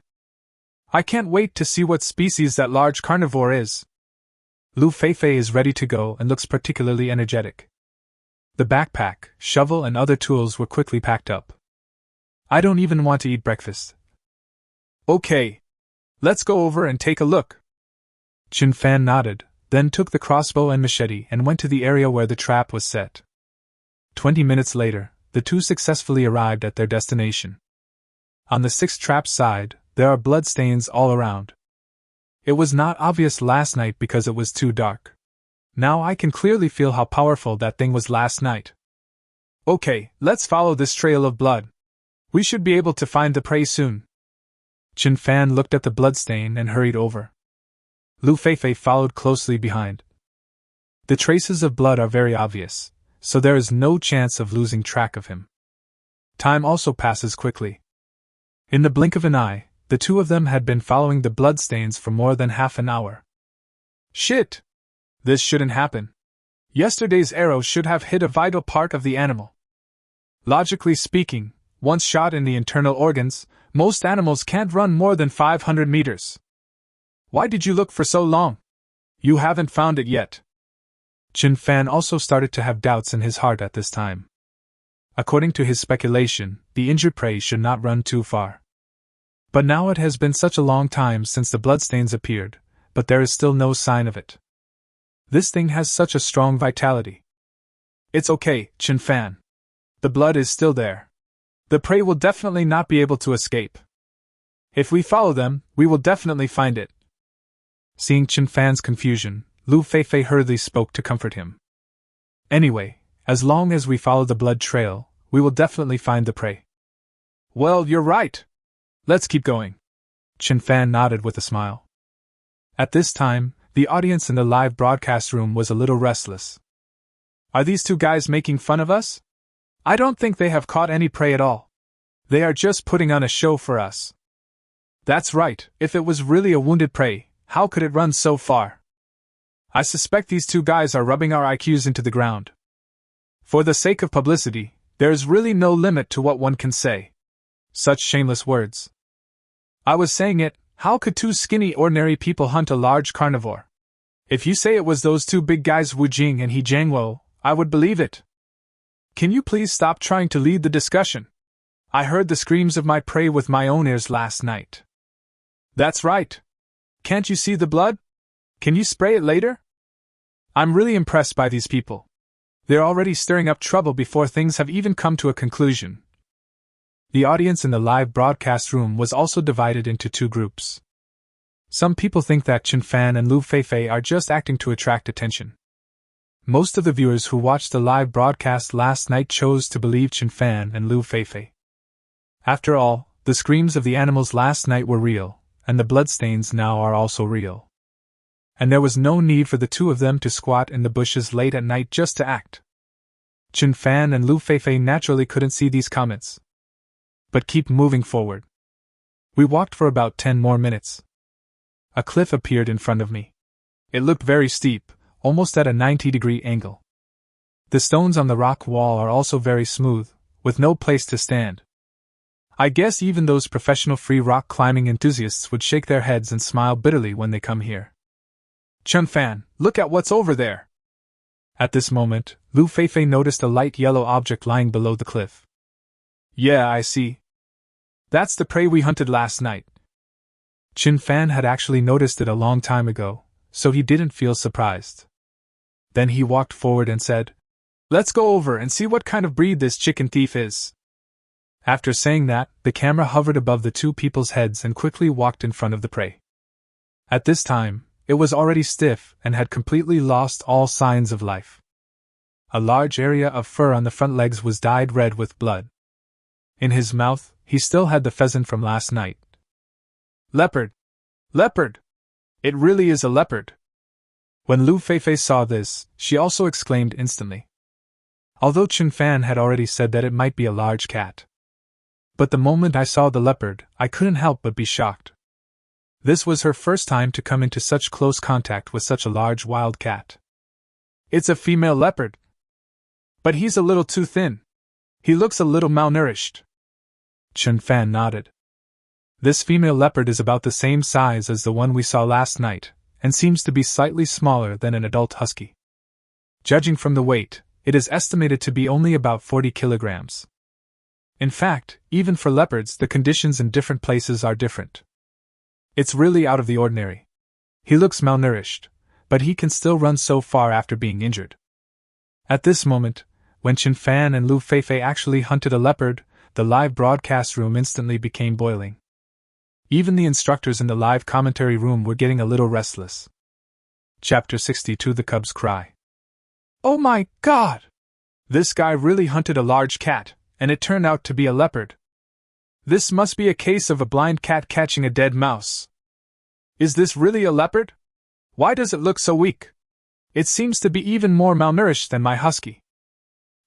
I can't wait to see what species that large carnivore is. Lu Feifei is ready to go and looks particularly energetic. The backpack, shovel and other tools were quickly packed up. I don't even want to eat breakfast. Okay. Let's go over and take a look. Chun Fan nodded, then took the crossbow and machete and went to the area where the trap was set. 20 minutes later, the two successfully arrived at their destination. On the 6th trap side, there are bloodstains all around. It was not obvious last night because it was too dark. Now I can clearly feel how powerful that thing was last night. Okay, let's follow this trail of blood. We should be able to find the prey soon. Chun Fan looked at the bloodstain and hurried over. Lu Feifei followed closely behind. The traces of blood are very obvious, so there is no chance of losing track of him. Time also passes quickly. In the blink of an eye, the two of them had been following the bloodstains for more than half an hour. Shit! This shouldn't happen. Yesterday's arrow should have hit a vital part of the animal. Logically speaking, once shot in the internal organs, most animals can't run more than 500 meters. Why did you look for so long? You haven't found it yet. Chun Fan also started to have doubts in his heart at this time. According to his speculation, the injured prey should not run too far. But now it has been such a long time since the bloodstains appeared, but there is still no sign of it. This thing has such a strong vitality. It's okay, Chun Fan. The blood is still there. The prey will definitely not be able to escape. If we follow them, we will definitely find it. Seeing Chun Fan's confusion, Lu Feifei hurriedly spoke to comfort him. Anyway, as long as we follow the blood trail, we will definitely find the prey. Well, you're right. Let's keep going. Chun Fan nodded with a smile. At this time, the audience in the live broadcast room was a little restless. Are these two guys making fun of us? I don't think they have caught any prey at all. They are just putting on a show for us. That's right, if it was really a wounded prey, how could it run so far? I suspect these two guys are rubbing our IQs into the ground. For the sake of publicity, there is really no limit to what one can say. Such shameless words. I was saying it, how could two skinny ordinary people hunt a large carnivore? If you say it was those two big guys Wu Jing and He Jiangwo, I would believe it. Can you please stop trying to lead the discussion? I heard the screams of my prey with my own ears last night. That's right. Can't you see the blood? Can you spray it later? I'm really impressed by these people. They're already stirring up trouble before things have even come to a conclusion. The audience in the live broadcast room was also divided into two groups. Some people think that Chen Fan and Lu Feifei are just acting to attract attention. Most of the viewers who watched the live broadcast last night chose to believe Chen Fan and Lu Feifei. After all, the screams of the animals last night were real, and the bloodstains now are also real. And there was no need for the two of them to squat in the bushes late at night just to act. Chen Fan and Lu Feifei naturally couldn't see these comments. But keep moving forward. We walked for about 10 more minutes. A cliff appeared in front of me. It looked very steep, almost at a 90-degree angle. The stones on the rock wall are also very smooth, with no place to stand. I guess even those professional free rock climbing enthusiasts would shake their heads and smile bitterly when they come here. Chen Fan, look at what's over there! At this moment, Lu Feifei noticed a light yellow object lying below the cliff. Yeah, I see. That's the prey we hunted last night. Chen Fan had actually noticed it a long time ago, so he didn't feel surprised. Then he walked forward and said, "Let's go over and see what kind of breed this chicken thief is." After saying that, the camera hovered above the two people's heads and quickly walked in front of the prey. At this time, it was already stiff and had completely lost all signs of life. A large area of fur on the front legs was dyed red with blood. In his mouth, he still had the pheasant from last night. Leopard! Leopard! It really is a leopard! When Lu Feifei saw this, she also exclaimed instantly. Although Chen Fan had already said that it might be a large cat. But the moment I saw the leopard, I couldn't help but be shocked. This was her first time to come into such close contact with such a large wild cat. It's a female leopard. But he's a little too thin. He looks a little malnourished. Chen Fan nodded. This female leopard is about the same size as the one we saw last night, and seems to be slightly smaller than an adult husky. Judging from the weight, it is estimated to be only about 40 kilograms. In fact, even for leopards, the conditions in different places are different. It's really out of the ordinary. He looks malnourished, but he can still run so far after being injured. At this moment, when Chen Fan and Lu Feifei actually hunted a leopard, the live broadcast room instantly became boiling. Even the instructors in the live commentary room were getting a little restless. Chapter 62: The Cubs Cry. Oh my God! This guy really hunted a large cat, and it turned out to be a leopard. This must be a case of a blind cat catching a dead mouse. Is this really a leopard? Why does it look so weak? It seems to be even more malnourished than my husky.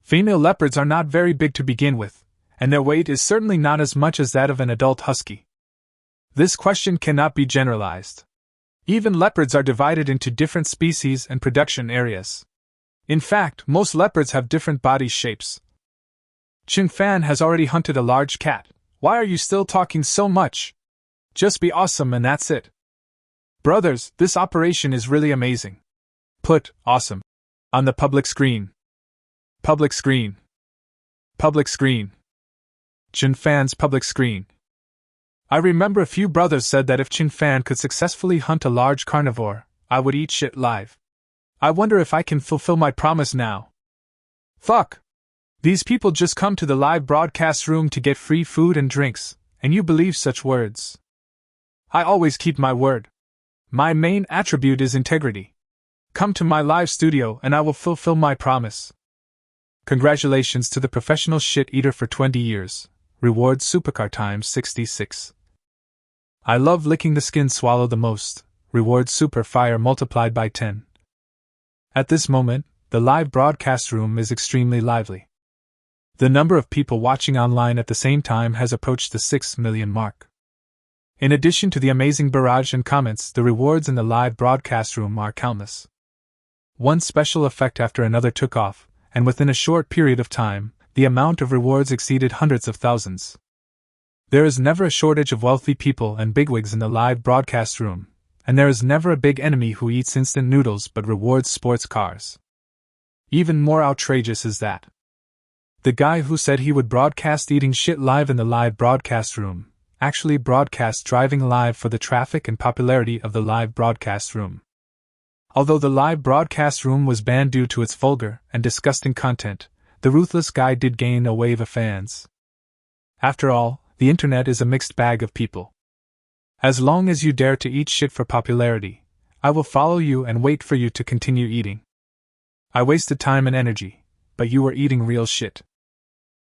Female leopards are not very big to begin with, and their weight is certainly not as much as that of an adult husky. This question cannot be generalized. Even leopards are divided into different species and production areas. In fact, most leopards have different body shapes. Chen Fan has already hunted a large cat. Why are you still talking so much? Just be awesome and that's it. Brothers, this operation is really amazing. Put awesome on the public screen. Public screen. Public screen. Chen Fan's public screen. I remember a few brothers said that if Chen Fan could successfully hunt a large carnivore, I would eat shit live. I wonder if I can fulfill my promise now. Fuck! These people just come to the live broadcast room to get free food and drinks, and you believe such words. I always keep my word. My main attribute is integrity. Come to my live studio and I will fulfill my promise. Congratulations to the professional shit eater for 20 years. Reward Supercar times 66. I love licking the skin swallow the most. Reward Super Fire multiplied by 10. At this moment, the live broadcast room is extremely lively. The number of people watching online at the same time has approached the 6 million mark. In addition to the amazing barrage and comments, the rewards in the live broadcast room are countless. One special effect after another took off, and within a short period of time, the amount of rewards exceeded hundreds of thousands. There is never a shortage of wealthy people and bigwigs in the live broadcast room, and there is never a big enemy who eats instant noodles but rewards sports cars. Even more outrageous is that the guy who said he would broadcast eating shit live in the live broadcast room actually broadcast driving live for the traffic and popularity of the live broadcast room. Although the live broadcast room was banned due to its vulgar and disgusting content, the ruthless guy did gain a wave of fans. After all, the internet is a mixed bag of people. As long as you dare to eat shit for popularity, I will follow you and wait for you to continue eating. I wasted time and energy, but you were eating real shit.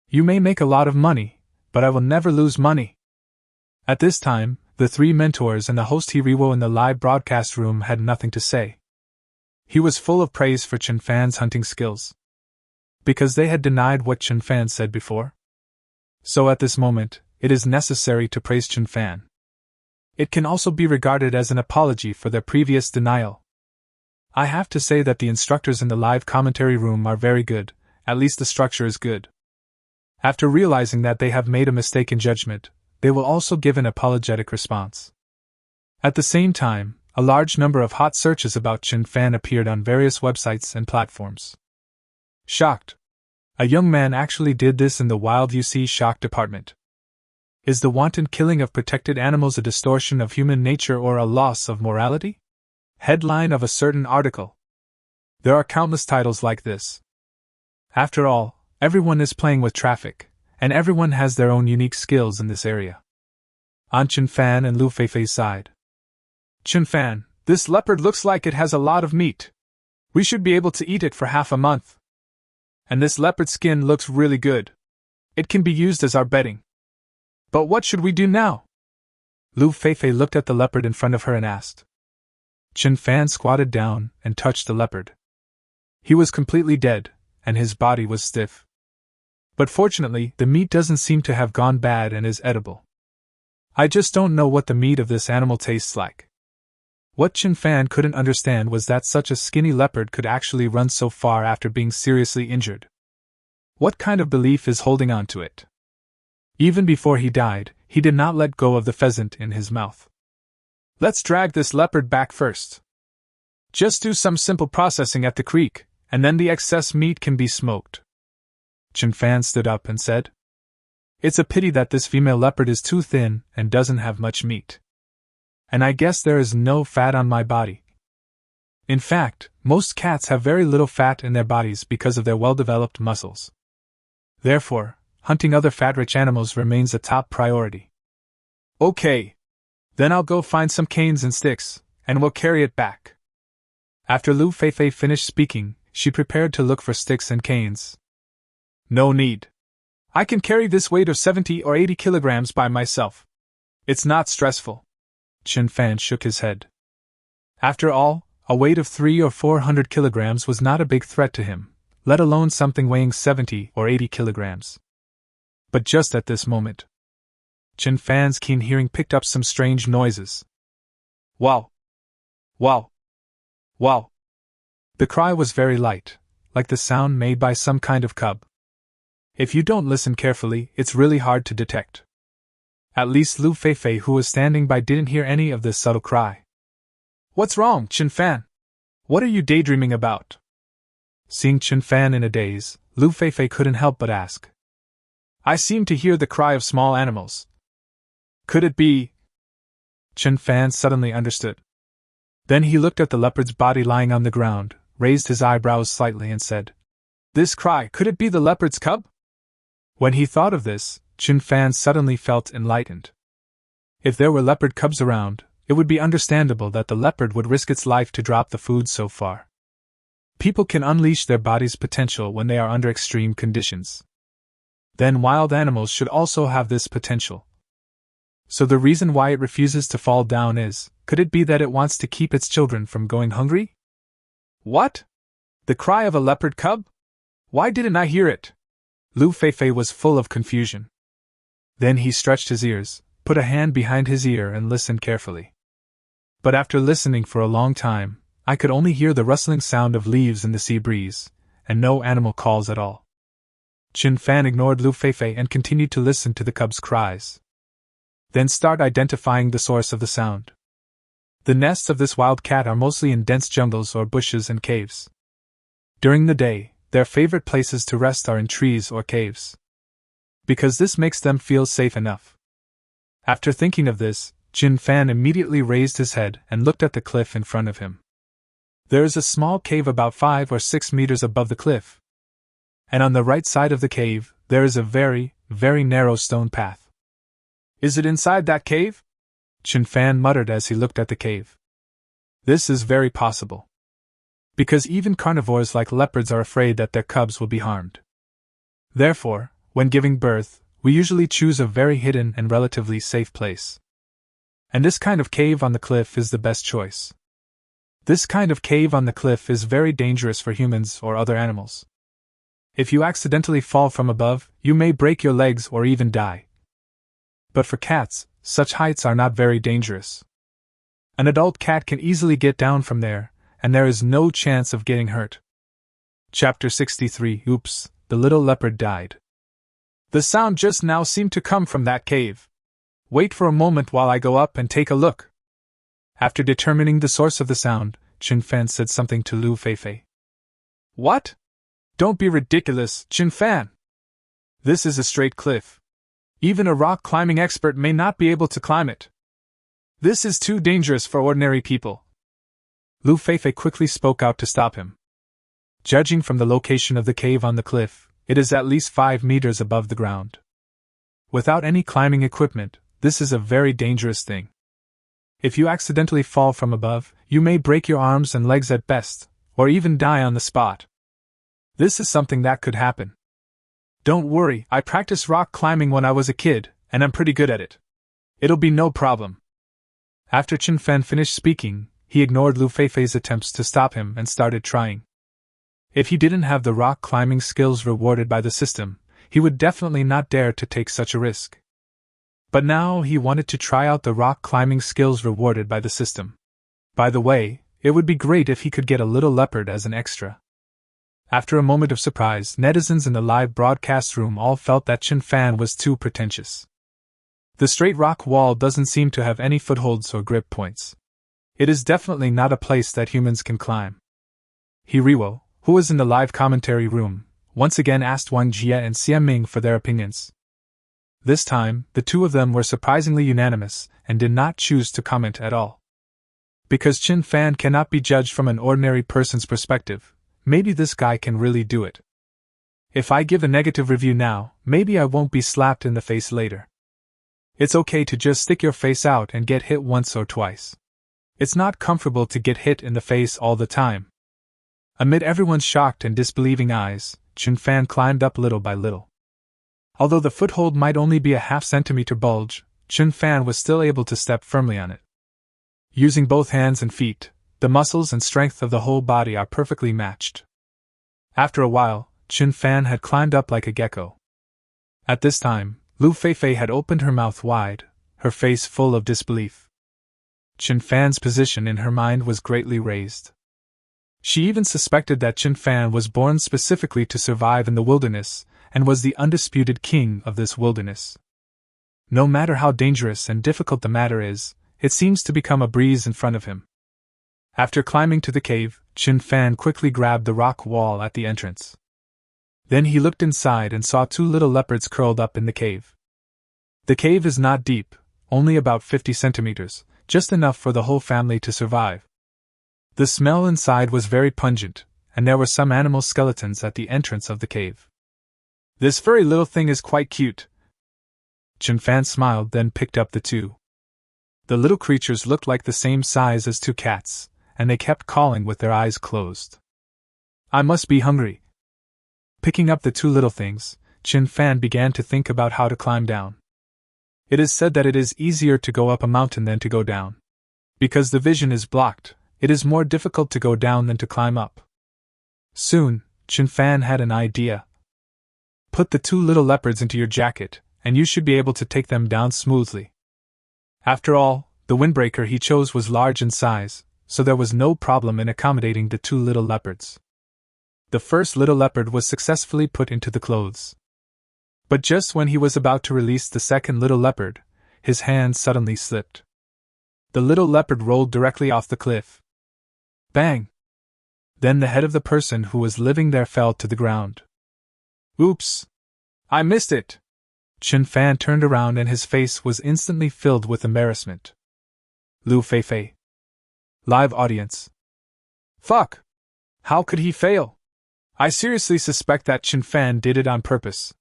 You may make a lot of money, but I will never lose money. At this time, the three mentors and the host Hiriwo in the live broadcast room had nothing to say. He was full of praise for Chen Fan's hunting skills, because they had denied what Chen Fan said before. So at this moment, it is necessary to praise Chen Fan. It can also be regarded as an apology for their previous denial. I have to say that the instructors in the live commentary room are very good, at least the structure is good. After realizing that they have made a mistake in judgment, they will also give an apologetic response. At the same time, a large number of hot searches about Chen Fan appeared on various websites and platforms. Shocked. A young man actually did this in the Wild UC Shock department. Is the wanton killing of protected animals a distortion of human nature or a loss of morality? Headline of a certain article. There are countless titles like this. After all, everyone is playing with traffic, and everyone has their own unique skills in this area. On Chen Fan and Lu Feifei's side. Chen Fan, this leopard looks like it has a lot of meat. We should be able to eat it for half a month. And this leopard skin looks really good. It can be used as our bedding. But what should we do now? Lu Feifei looked at the leopard in front of her and asked. Chen Fan squatted down and touched the leopard. He was completely dead, and his body was stiff. But fortunately, the meat doesn't seem to have gone bad and is edible. I just don't know what the meat of this animal tastes like. What Chen Fan couldn't understand was that such a skinny leopard could actually run so far after being seriously injured. What kind of belief is holding on to it? Even before he died, he did not let go of the pheasant in his mouth. Let's drag this leopard back first. Just do some simple processing at the creek, and then the excess meat can be smoked. Chen Fan stood up and said, It's a pity that this female leopard is too thin and doesn't have much meat. And I guess there is no fat on my body. In fact, most cats have very little fat in their bodies because of their well-developed muscles. Therefore, hunting other fat-rich animals remains a top priority. Okay. Then I'll go find some canes and sticks, and we'll carry it back. After Lu Feifei finished speaking, she prepared to look for sticks and canes. No need. I can carry this weight of 70 or 80 kilograms by myself. It's not stressful. Chen Fan shook his head. After all, a weight of 300 or 400 kilograms was not a big threat to him, let alone something weighing 70 or 80 kilograms. But just at this moment, Chen Fan's keen hearing picked up some strange noises. Wow! Wow! Wow! The cry was very light, like the sound made by some kind of cub. If you don't listen carefully, it's really hard to detect. At least Lu Feifei, who was standing by, didn't hear any of this subtle cry. What's wrong, Chen Fan? What are you daydreaming about? Seeing Chen Fan in a daze, Lu Feifei couldn't help but ask. I seem to hear the cry of small animals. Could it be? Chen Fan suddenly understood. Then he looked at the leopard's body lying on the ground, raised his eyebrows slightly and said, This cry, could it be the leopard's cub? When he thought of this, Chen Fan suddenly felt enlightened. If there were leopard cubs around, it would be understandable that the leopard would risk its life to drop the food so far. People can unleash their body's potential when they are under extreme conditions. Then wild animals should also have this potential. So the reason why it refuses to fall down is, could it be that it wants to keep its children from going hungry? What? The cry of a leopard cub? Why didn't I hear it? Lu Feifei was full of confusion. Then he stretched his ears, put a hand behind his ear and listened carefully. But after listening for a long time, I could only hear the rustling sound of leaves in the sea breeze, and no animal calls at all. Chin Fan ignored Lu Feifei and continued to listen to the cub's cries. Then start identifying the source of the sound. The nests of this wild cat are mostly in dense jungles or bushes and caves. During the day, their favorite places to rest are in trees or caves, because this makes them feel safe enough. After thinking of this, Chin Fan immediately raised his head and looked at the cliff in front of him. There is a small cave about 5 or 6 meters above the cliff, and on the right side of the cave, there is a very, very narrow stone path. Is it inside that cave? Chin Fan muttered as he looked at the cave. This is very possible, because even carnivores like leopards are afraid that their cubs will be harmed. Therefore, when giving birth, we usually choose a very hidden and relatively safe place. And this kind of cave on the cliff is the best choice. This kind of cave on the cliff is very dangerous for humans or other animals. If you accidentally fall from above, you may break your legs or even die. But for cats, such heights are not very dangerous. An adult cat can easily get down from there, and there is no chance of getting hurt. Chapter 63. Oops, the little leopard died. The sound just now seemed to come from that cave. Wait for a moment while I go up and take a look. After determining the source of the sound, Chin Fan said something to Lu Feifei. What? Don't be ridiculous, Chin Fan. This is a straight cliff. Even a rock climbing expert may not be able to climb it. This is too dangerous for ordinary people. Lu Feifei quickly spoke out to stop him. Judging from the location of the cave on the cliff, it is at least 5 meters above the ground. Without any climbing equipment, this is a very dangerous thing. If you accidentally fall from above, you may break your arms and legs at best, or even die on the spot. This is something that could happen. Don't worry, I practiced rock climbing when I was a kid, and I'm pretty good at it. It'll be no problem. After Chin Fan finished speaking, he ignored Lu Feifei's attempts to stop him and started trying. If he didn't have the rock climbing skills rewarded by the system, he would definitely not dare to take such a risk. But now he wanted to try out the rock climbing skills rewarded by the system. By the way, it would be great if he could get a little leopard as an extra. After a moment of surprise, netizens in the live broadcast room all felt that Chin Fan was too pretentious. The straight rock wall doesn't seem to have any footholds or grip points. It is definitely not a place that humans can climb. Hiriwo, who was in the live commentary room, once again asked Wang Jie and Xie Ming for their opinions. This time, the two of them were surprisingly unanimous and did not choose to comment at all. Because Chin Fan cannot be judged from an ordinary person's perspective, maybe this guy can really do it. If I give a negative review now, maybe I won't be slapped in the face later. It's okay to just stick your face out and get hit once or twice. It's not comfortable to get hit in the face all the time. Amid everyone's shocked and disbelieving eyes, Chin Fan climbed up little by little. Although the foothold might only be a half-centimeter bulge, Chin Fan was still able to step firmly on it. Using both hands and feet, the muscles and strength of the whole body are perfectly matched. After a while, Chin Fan had climbed up like a gecko. At this time, Lu Feifei had opened her mouth wide, her face full of disbelief. Chin Fan's position in her mind was greatly raised. She even suspected that Chin Fan was born specifically to survive in the wilderness, and was the undisputed king of this wilderness. No matter how dangerous and difficult the matter is, it seems to become a breeze in front of him. After climbing to the cave, Chin Fan quickly grabbed the rock wall at the entrance. Then he looked inside and saw 2 little leopards curled up in the cave. The cave is not deep, only about 50 centimeters, just enough for the whole family to survive. The smell inside was very pungent, and there were some animal skeletons at the entrance of the cave. This furry little thing is quite cute. Chin Fan smiled, then picked up the 2. The little creatures looked like the same size as 2 cats, and they kept calling with their eyes closed. I must be hungry. Picking up the 2 little things, Chin Fan began to think about how to climb down. It is said that it is easier to go up a mountain than to go down. Because the vision is blocked, it is more difficult to go down than to climb up. Soon, Chin Fan had an idea. Put the 2 little leopards into your jacket, and you should be able to take them down smoothly. After all, the windbreaker he chose was large in size, so there was no problem in accommodating the 2 little leopards. The first little leopard was successfully put into the clothes. But just when he was about to release the second little leopard, his hand suddenly slipped. The little leopard rolled directly off the cliff. Bang! Then the head of the person who was living there fell to the ground. Oops! I missed it! Chen Fan turned around and his face was instantly filled with embarrassment. Lu Feifei. Live audience. Fuck! How could he fail? I seriously suspect that Chen Fan did it on purpose.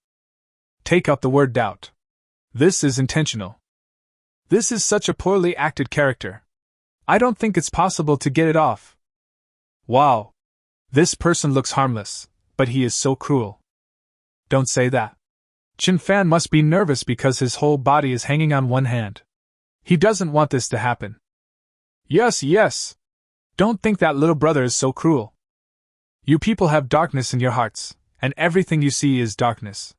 Take out the word doubt. This is intentional. This is such a poorly acted character. I don't think it's possible to get it off. Wow. This person looks harmless, but he is so cruel. Don't say that. Chen Fan must be nervous because his whole body is hanging on one hand. He doesn't want this to happen. Yes. Don't think that little brother is so cruel. You people have darkness in your hearts, and everything you see is darkness.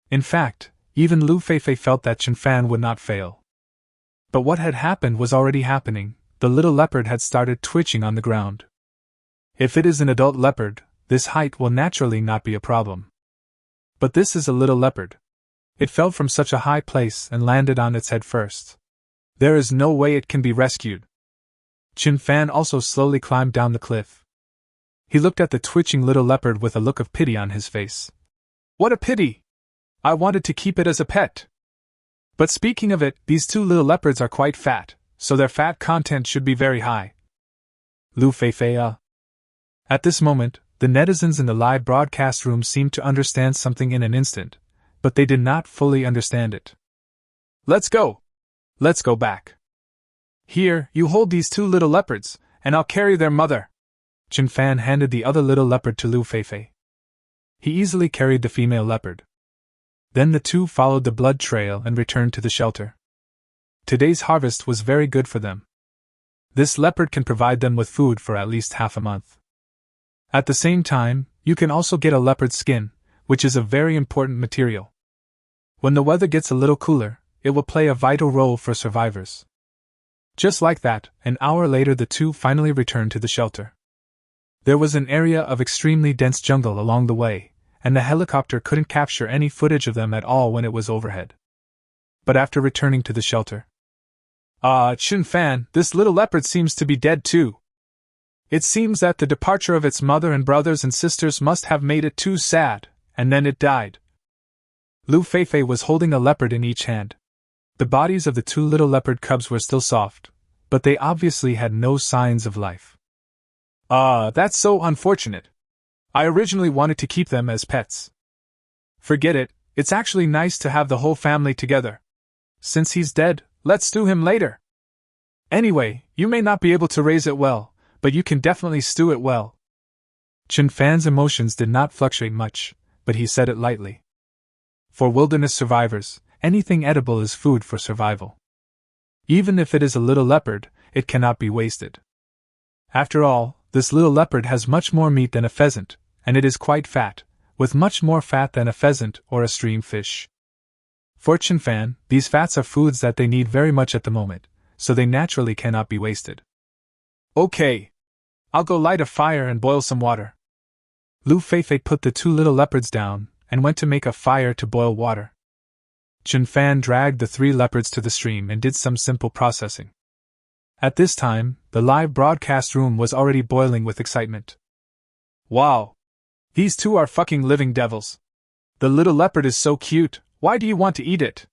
In fact, even Lu Feifei felt that Chen Fan would not fail. But what had happened was already happening. The little leopard had started twitching on the ground. If it is an adult leopard, this height will naturally not be a problem. But this is a little leopard. It fell from such a high place and landed on its head first. There is no way it can be rescued. Chen Fan also slowly climbed down the cliff. He looked at the twitching little leopard with a look of pity on his face. What a pity! I wanted to keep it as a pet. But speaking of it, these two little leopards are quite fat, so their fat content should be very high. Lu Feifei. At this moment, the netizens in the live broadcast room seemed to understand something in an instant, but they did not fully understand it. Let's go! Let's go back. Here, you hold these two little leopards, and I'll carry their mother. Chen Fan handed the other little leopard to Lu Feifei. He easily carried the female leopard. Then the two followed the blood trail and returned to the shelter. Today's harvest was very good for them. This leopard can provide them with food for at least half a month. At the same time, you can also get a leopard skin, which is a very important material. When the weather gets a little cooler, it will play a vital role for survivors. Just like that, an hour later the two finally returned to the shelter. There was an area of extremely dense jungle along the way, and the helicopter couldn't capture any footage of them at all when it was overhead. But after returning to the shelter, Chen Fan, this little leopard seems to be dead too. It seems that the departure of its mother and brothers and sisters must have made it too sad, and then it died. Lu Feifei was holding a leopard in each hand. The bodies of the two little leopard cubs were still soft, but they obviously had no signs of life. That's so unfortunate. I originally wanted to keep them as pets. Forget it, it's actually nice to have the whole family together. Since he's dead, let's stew him later. Anyway, you may not be able to raise it well, but you can definitely stew it well. Chen Fan's emotions did not fluctuate much, but he said it lightly. For wilderness survivors, anything edible is food for survival. Even if it is a little leopard, it cannot be wasted. After all, this little leopard has much more meat than a pheasant, and it is quite fat, with much more fat than a pheasant or a stream fish. For Chen Fan, these fats are foods that they need very much at the moment, so they naturally cannot be wasted. Okay. I'll go light a fire and boil some water. Lu Feifei put the two little leopards down and went to make a fire to boil water. Chen Fan dragged the three leopards to the stream and did some simple processing. At this time, the live broadcast room was already boiling with excitement. Wow! These two are fucking living devils. The little leopard is so cute, why do you want to eat it?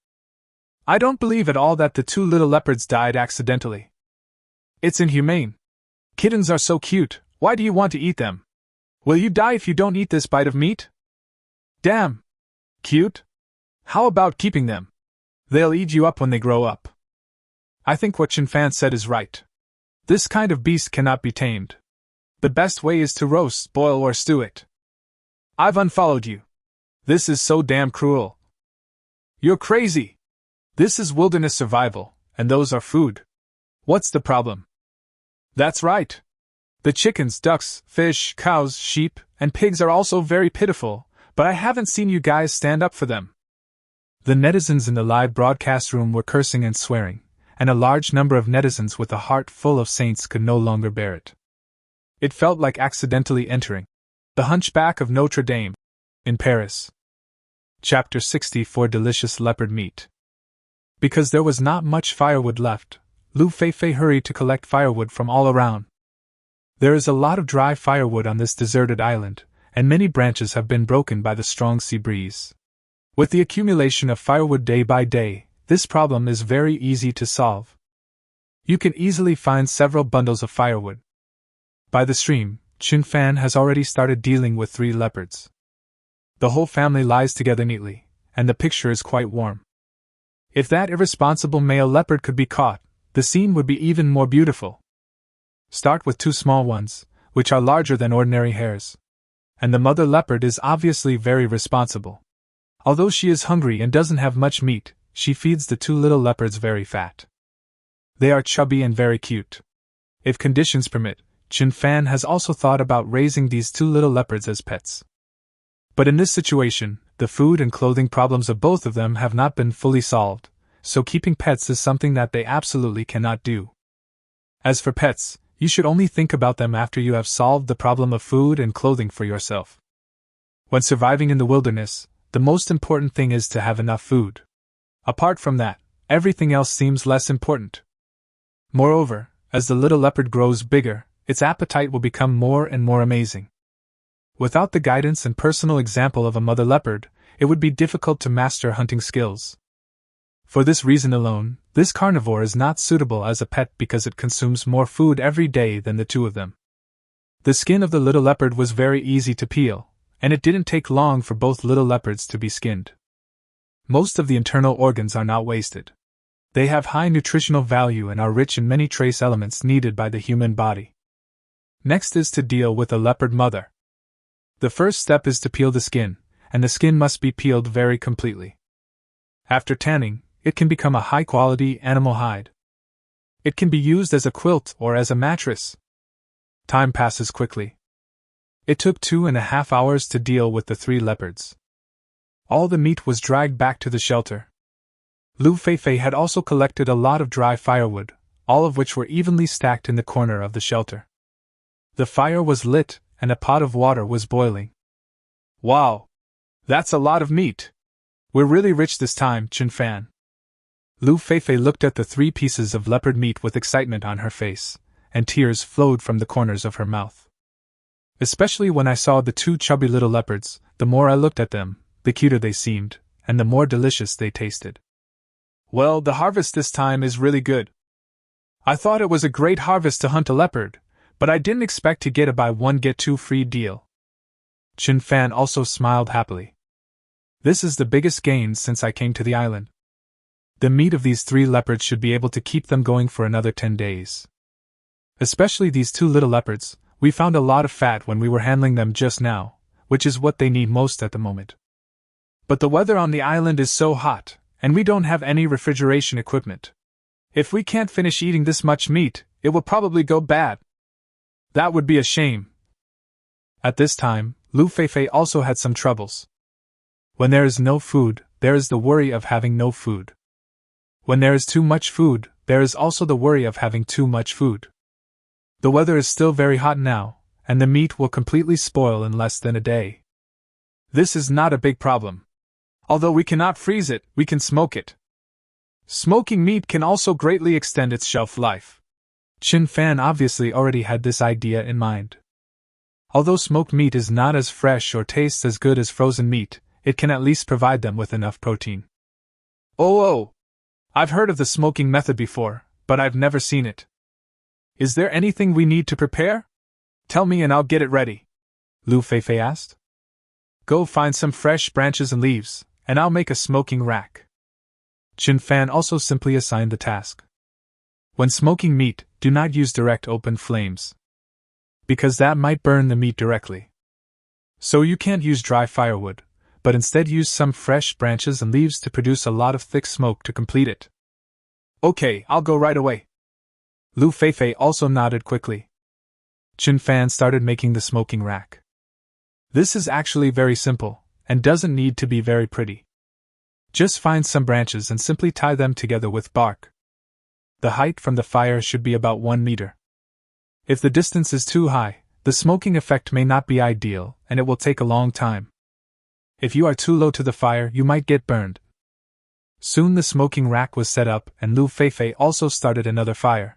I don't believe at all that the two little leopards died accidentally. It's inhumane. Kittens are so cute, why do you want to eat them? Will you die if you don't eat this bite of meat? Damn! Cute? How about keeping them? They'll eat you up when they grow up. I think what Chen Fan said is right. This kind of beast cannot be tamed. The best way is to roast, boil, or stew it. I've unfollowed you. This is so damn cruel. You're crazy. This is wilderness survival, and those are food. What's the problem? That's right. The chickens, ducks, fish, cows, sheep, and pigs are also very pitiful, but I haven't seen you guys stand up for them. The netizens in the live broadcast room were cursing and swearing, and a large number of netizens with a heart full of saints could no longer bear it. It felt like accidentally entering The Hunchback of Notre Dame. In Paris. Chapter 60 for Delicious Leopard Meat. Because there was not much firewood left, Lu Feifei hurried to collect firewood from all around. There is a lot of dry firewood on this deserted island, and many branches have been broken by the strong sea breeze. With the accumulation of firewood day by day, this problem is very easy to solve. You can easily find several bundles of firewood. By the stream, Qin Fan has already started dealing with 3 leopards. The whole family lies together neatly, and the picture is quite warm. If that irresponsible male leopard could be caught, the scene would be even more beautiful. Start with 2 small ones, which are larger than ordinary hares. And the mother leopard is obviously very responsible. Although she is hungry and doesn't have much meat, she feeds the 2 little leopards very fat. They are chubby and very cute. If conditions permit, Qin Fan has also thought about raising these 2 little leopards as pets. But in this situation, the food and clothing problems of both of them have not been fully solved, so keeping pets is something that they absolutely cannot do. As for pets, you should only think about them after you have solved the problem of food and clothing for yourself. When surviving in the wilderness, the most important thing is to have enough food. Apart from that, everything else seems less important. Moreover, as the little leopard grows bigger, its appetite will become more and more amazing. Without the guidance and personal example of a mother leopard, it would be difficult to master hunting skills. For this reason alone, this carnivore is not suitable as a pet because it consumes more food every day than the 2 of them. The skin of the little leopard was very easy to peel, and it didn't take long for both little leopards to be skinned. Most of the internal organs are not wasted. They have high nutritional value and are rich in many trace elements needed by the human body. Next is to deal with the leopard mother. The first step is to peel the skin, and the skin must be peeled very completely. After tanning, it can become a high-quality animal hide. It can be used as a quilt or as a mattress. Time passes quickly. It took 2.5 hours to deal with the 3 leopards. All the meat was dragged back to the shelter. Lu Feifei had also collected a lot of dry firewood, all of which were evenly stacked in the corner of the shelter. The fire was lit, and a pot of water was boiling. Wow! That's a lot of meat! We're really rich this time, Qin Fan. Lu Feifei looked at the 3 pieces of leopard meat with excitement on her face, and tears flowed from the corners of her mouth. Especially when I saw the 2 chubby little leopards, the more I looked at them, the cuter they seemed, and the more delicious they tasted. Well, the harvest this time is really good. I thought it was a great harvest to hunt a leopard, but I didn't expect to get a buy 1 get 2 free deal. Qin Fan also smiled happily. This is the biggest gain since I came to the island. The meat of these 3 leopards should be able to keep them going for another 10 days. Especially these 2 little leopards, we found a lot of fat when we were handling them just now, which is what they need most at the moment. But the weather on the island is so hot, and we don't have any refrigeration equipment. If we can't finish eating this much meat, it will probably go bad. That would be a shame. At this time, Lu Feifei also had some troubles. When there is no food, there is the worry of having no food. When there is too much food, there is also the worry of having too much food. The weather is still very hot now, and the meat will completely spoil in less than a day. This is not a big problem. Although we cannot freeze it, we can smoke it. Smoking meat can also greatly extend its shelf life. Qin Fan obviously already had this idea in mind. Although smoked meat is not as fresh or tastes as good as frozen meat, it can at least provide them with enough protein. Oh! I've heard of the smoking method before, but I've never seen it. Is there anything we need to prepare? Tell me and I'll get it ready. Lu Feifei asked. Go find some fresh branches and leaves, and I'll make a smoking rack. Qin Fan also simply assigned the task. When smoking meat, do not use direct open flames, because that might burn the meat directly. So you can't use dry firewood, but instead use some fresh branches and leaves to produce a lot of thick smoke to complete it. Okay, I'll go right away. Lu Feifei also nodded quickly. Qin Fan started making the smoking rack. This is actually very simple, and doesn't need to be very pretty. Just find some branches and simply tie them together with bark. The height from the fire should be about 1 meter. If the distance is too high, The smoking effect may not be ideal, and it will take a long time. If you are too low to the fire, you might get burned. Soon the smoking rack was set up, and Lu Feifei also started another fire.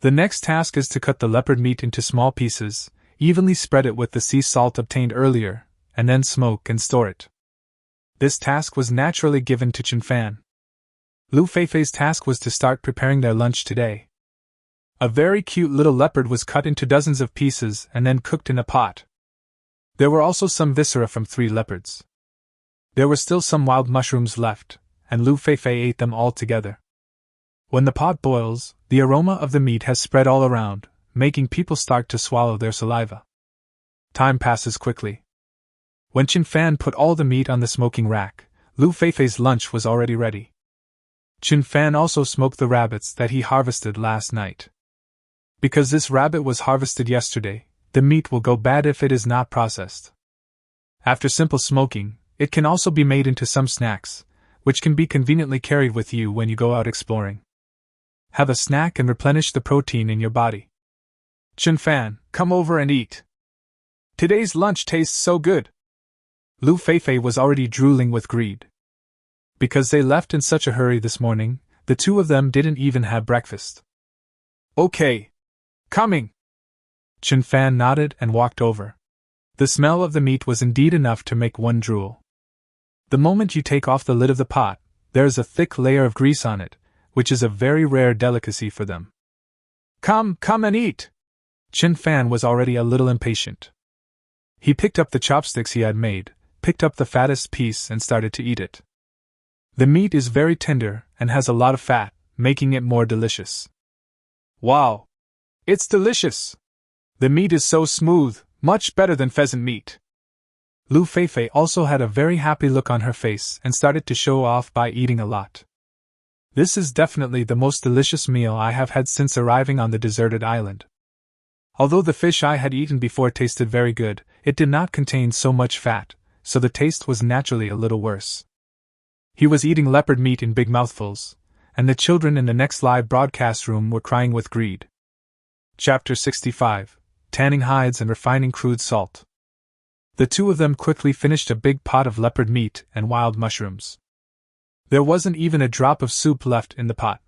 The next task is to cut the leopard meat into small pieces, evenly spread it with the sea salt obtained earlier, and then smoke and store it. This task was naturally given to Chen Fan. Lu Feifei's task was to start preparing their lunch today. A very cute little leopard was cut into dozens of pieces and then cooked in a pot. There were also some viscera from 3 leopards. There were still some wild mushrooms left, and Lu Feifei ate them all together. When the pot boils, the aroma of the meat has spread all around, making people start to swallow their saliva. Time passes quickly. When Chen Fan put all the meat on the smoking rack, Lu Feifei's lunch was already ready. Chen Fan also smoked the rabbits that he harvested last night. Because this rabbit was harvested yesterday, the meat will go bad if it is not processed. After simple smoking, it can also be made into some snacks, which can be conveniently carried with you when you go out exploring. Have a snack and replenish the protein in your body. Chen Fan, come over and eat. Today's lunch tastes so good. Lu Feifei was already drooling with greed. Because they left in such a hurry this morning, the two of them didn't even have breakfast. Okay. Coming. Chen Fan nodded and walked over. The smell of the meat was indeed enough to make one drool. The moment you take off the lid of the pot, there is a thick layer of grease on it, which is a very rare delicacy for them. Come and eat! Chen Fan was already a little impatient. He picked up the chopsticks he had made, picked up the fattest piece and started to eat it. The meat is very tender and has a lot of fat, making it more delicious. Wow! It's delicious! The meat is so smooth, much better than pheasant meat. Lu Feifei also had a very happy look on her face and started to show off by eating a lot. This is definitely the most delicious meal I have had since arriving on the deserted island. Although the fish I had eaten before tasted very good, it did not contain so much fat, so the taste was naturally a little worse. He was eating leopard meat in big mouthfuls, and the children in the next live broadcast room were crying with greed. Chapter 65: Tanning hides and refining crude salt. The two of them quickly finished a big pot of leopard meat and wild mushrooms. There wasn't even a drop of soup left in the pot.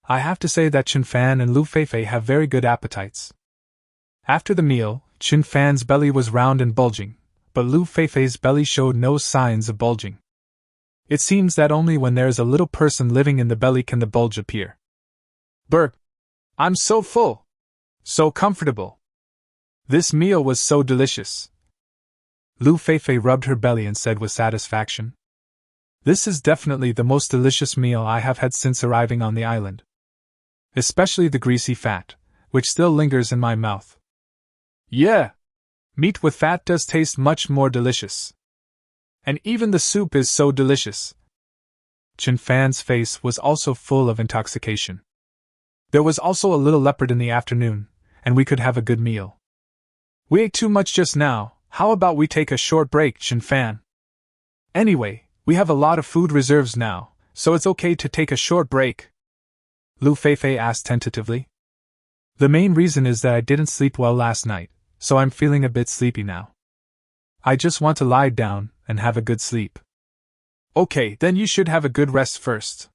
I have to say that Chen Fan and Lu Feifei have very good appetites. After the meal, Chen Fan's belly was round and bulging, but Lu Feifei's belly showed no signs of bulging. It seems that only when there is a little person living in the belly can the bulge appear. Brr! I'm so full! So comfortable! This meal was so delicious! Lu Feifei rubbed her belly and said with satisfaction. This is definitely the most delicious meal I have had since arriving on the island. Especially the greasy fat, which still lingers in my mouth. Yeah! Meat with fat does taste much more delicious. And even the soup is so delicious. Chen Fan's face was also full of intoxication. There was also a little leopard in the afternoon, and we could have a good meal. We ate too much just now. How about we take a short break, Chen Fan? Anyway, we have a lot of food reserves now, so it's okay to take a short break. Lu Feifei asked tentatively. The main reason is that I didn't sleep well last night, so I'm feeling a bit sleepy now. I just want to lie down and have a good sleep. Okay, then you should have a good rest first.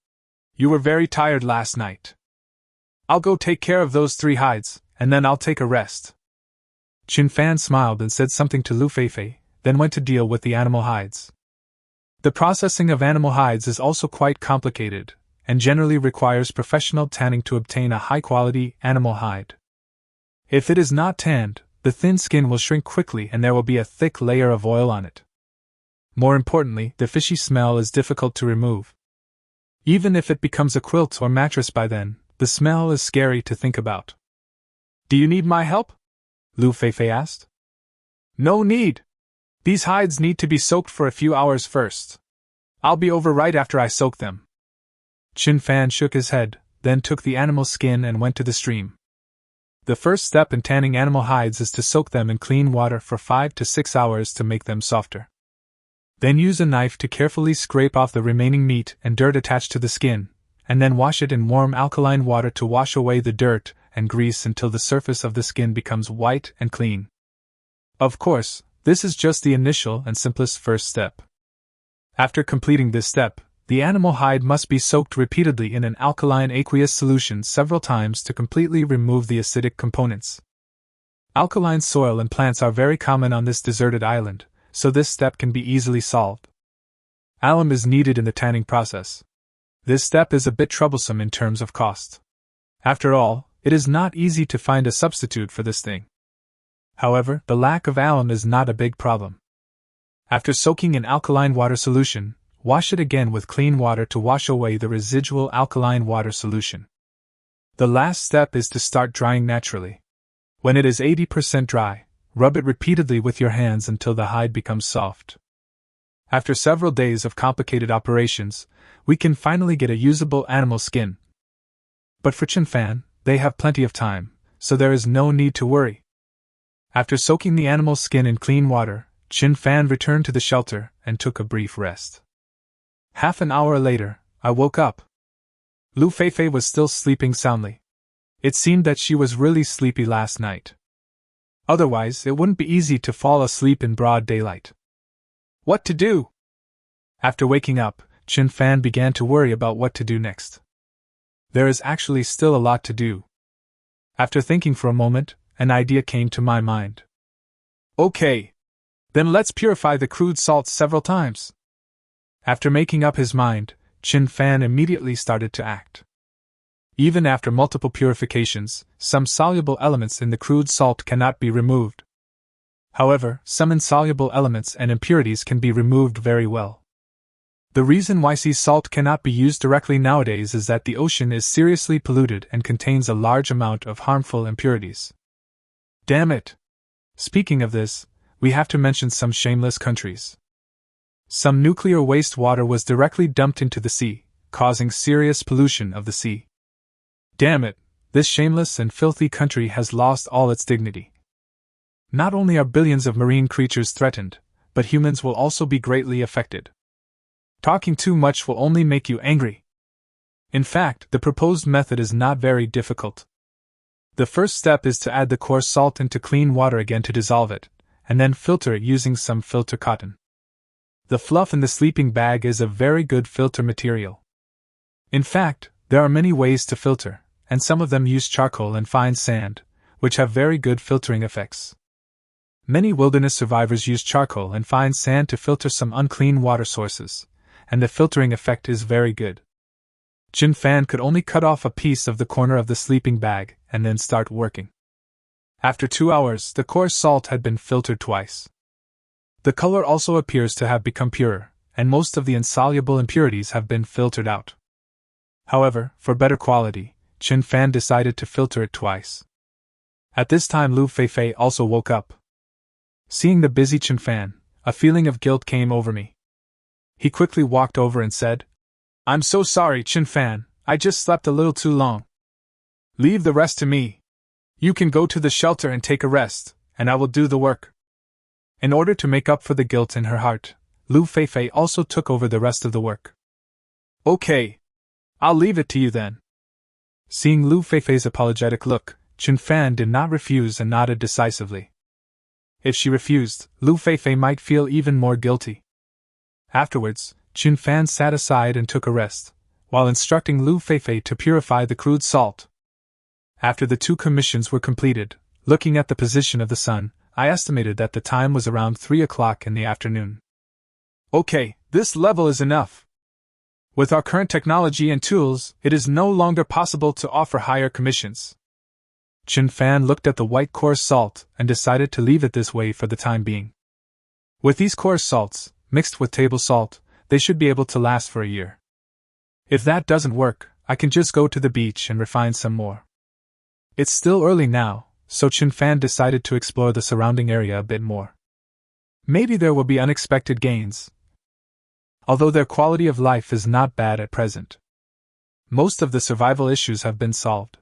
You were very tired last night. I'll go take care of those 3 hides, and then I'll take a rest. Chen Fan smiled and said something to Lu Feifei, then went to deal with the animal hides. The processing of animal hides is also quite complicated, and generally requires professional tanning to obtain a high-quality animal hide. If it is not tanned, the thin skin will shrink quickly and there will be a thick layer of oil on it. More importantly, the fishy smell is difficult to remove. Even if it becomes a quilt or mattress by then, the smell is scary to think about. Do you need my help? Lu Feifei asked. No need. These hides need to be soaked for a few hours first. I'll be over right after I soak them. Chen Fan shook his head, then took the animal skin and went to the stream. The first step in tanning animal hides is to soak them in clean water for 5 to 6 hours to make them softer. Then use a knife to carefully scrape off the remaining meat and dirt attached to the skin, and then wash it in warm alkaline water to wash away the dirt and grease until the surface of the skin becomes white and clean. Of course, this is just the initial and simplest first step. After completing this step, the animal hide must be soaked repeatedly in an alkaline aqueous solution several times to completely remove the acidic components. Alkaline soil and plants are very common on this deserted island, so this step can be easily solved. Alum is needed in the tanning process. This step is a bit troublesome in terms of cost. After all, it is not easy to find a substitute for this thing. However, the lack of alum is not a big problem. After soaking in alkaline water solution, wash it again with clean water to wash away the residual alkaline water solution. The last step is to start drying naturally. When it is 80% dry, rub it repeatedly with your hands until the hide becomes soft. After several days of complicated operations, we can finally get a usable animal skin. But for Chin Fan, they have plenty of time, so there is no need to worry. After soaking the animal's skin in clean water, Chin Fan returned to the shelter and took a brief rest. Half an hour later, I woke up. Lu Feifei was still sleeping soundly. It seemed that she was really sleepy last night. Otherwise, it wouldn't be easy to fall asleep in broad daylight. What to do? After waking up, Chin Fan began to worry about what to do next. There is actually still a lot to do. After thinking for a moment, an idea came to my mind. Okay. Then let's purify the crude salt several times. After making up his mind, Chin Fan immediately started to act. Even after multiple purifications, some soluble elements in the crude salt cannot be removed. However, some insoluble elements and impurities can be removed very well. The reason why sea salt cannot be used directly nowadays is that the ocean is seriously polluted and contains a large amount of harmful impurities. Damn it! Speaking of this, we have to mention some shameless countries. Some nuclear wastewater was directly dumped into the sea, causing serious pollution of the sea. Damn it, this shameless and filthy country has lost all its dignity. Not only are billions of marine creatures threatened, but humans will also be greatly affected. Talking too much will only make you angry. In fact, the proposed method is not very difficult. The first step is to add the coarse salt into clean water again to dissolve it, and then filter it using some filter cotton. The fluff in the sleeping bag is a very good filter material. In fact, there are many ways to filter, and some of them use charcoal and fine sand, which have very good filtering effects. Many wilderness survivors use charcoal and fine sand to filter some unclean water sources, and the filtering effect is very good. Chin Fan could only cut off a piece of the corner of the sleeping bag and then start working. After 2 hours, the coarse salt had been filtered twice. The color also appears to have become purer, and most of the insoluble impurities have been filtered out. However, for better quality, Chin Fan decided to filter it twice. At this time Lu Feifei also woke up. Seeing the busy Chin Fan, a feeling of guilt came over me. He quickly walked over and said, "I'm so sorry, Chin Fan, I just slept a little too long. Leave the rest to me. You can go to the shelter and take a rest, and I will do the work." In order to make up for the guilt in her heart, Lu Feifei also took over the rest of the work. "Okay. I'll leave it to you then." Seeing Lu Feifei's apologetic look, Chin Fan did not refuse and nodded decisively. If she refused, Lu Feifei might feel even more guilty. Afterwards, Chin Fan sat aside and took a rest, while instructing Lu Feifei to purify the crude salt. After the 2 commissions were completed, looking at the position of the sun, I estimated that the time was around 3 o'clock in the afternoon. Okay, this level is enough. With our current technology and tools, it is no longer possible to offer higher commissions. Chin Fan looked at the white coarse salt and decided to leave it this way for the time being. With these coarse salts, mixed with table salt, they should be able to last for a year. If that doesn't work, I can just go to the beach and refine some more. It's still early now, so Chin Fan decided to explore the surrounding area a bit more. Maybe there will be unexpected gains. Although their quality of life is not bad at present. Most of the survival issues have been solved.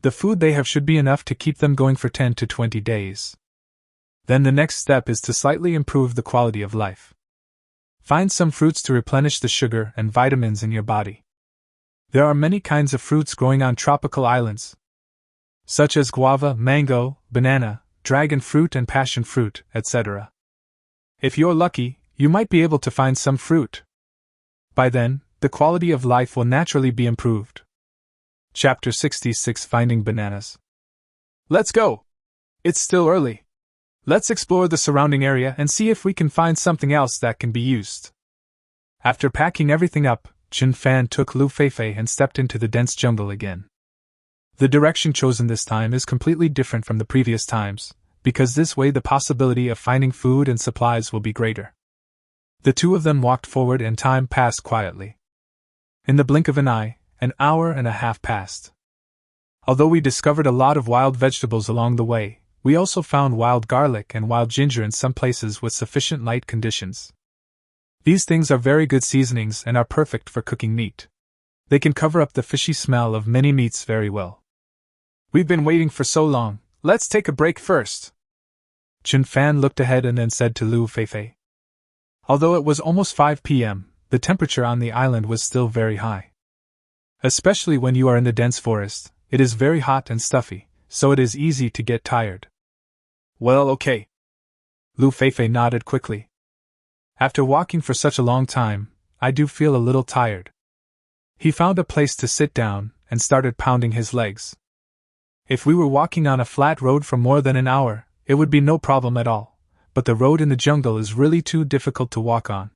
The food they have should be enough to keep them going for 10 to 20 days. Then the next step is to slightly improve the quality of life. Find some fruits to replenish the sugar and vitamins in your body. There are many kinds of fruits growing on tropical islands. such as guava, mango, banana, dragon fruit, and passion fruit, etc. If you're lucky, you might be able to find some fruit. By then, the quality of life will naturally be improved. Chapter 66: Finding Bananas. Let's go! It's still early. Let's explore the surrounding area and see if we can find something else that can be used. After packing everything up, Chen Fan took Lu Feifei and stepped into the dense jungle again. The direction chosen this time is completely different from the previous times, because this way the possibility of finding food and supplies will be greater. The two of them walked forward and time passed quietly. In the blink of an eye, an hour and a half passed. Although we discovered a lot of wild vegetables along the way, we also found wild garlic and wild ginger in some places with sufficient light conditions. These things are very good seasonings and are perfect for cooking meat. They can cover up the fishy smell of many meats very well. We've been waiting for so long, let's take a break first. Chen Fan looked ahead and then said to Lu Feifei. Although it was almost 5 p.m., the temperature on the island was still very high. Especially when you are in the dense forest, it is very hot and stuffy, so it is easy to get tired. Well, okay. Lu Feifei nodded quickly. After walking for such a long time, I do feel a little tired. He found a place to sit down and started pounding his legs. If we were walking on a flat road for more than an hour, it would be no problem at all, but the road in the jungle is really too difficult to walk on.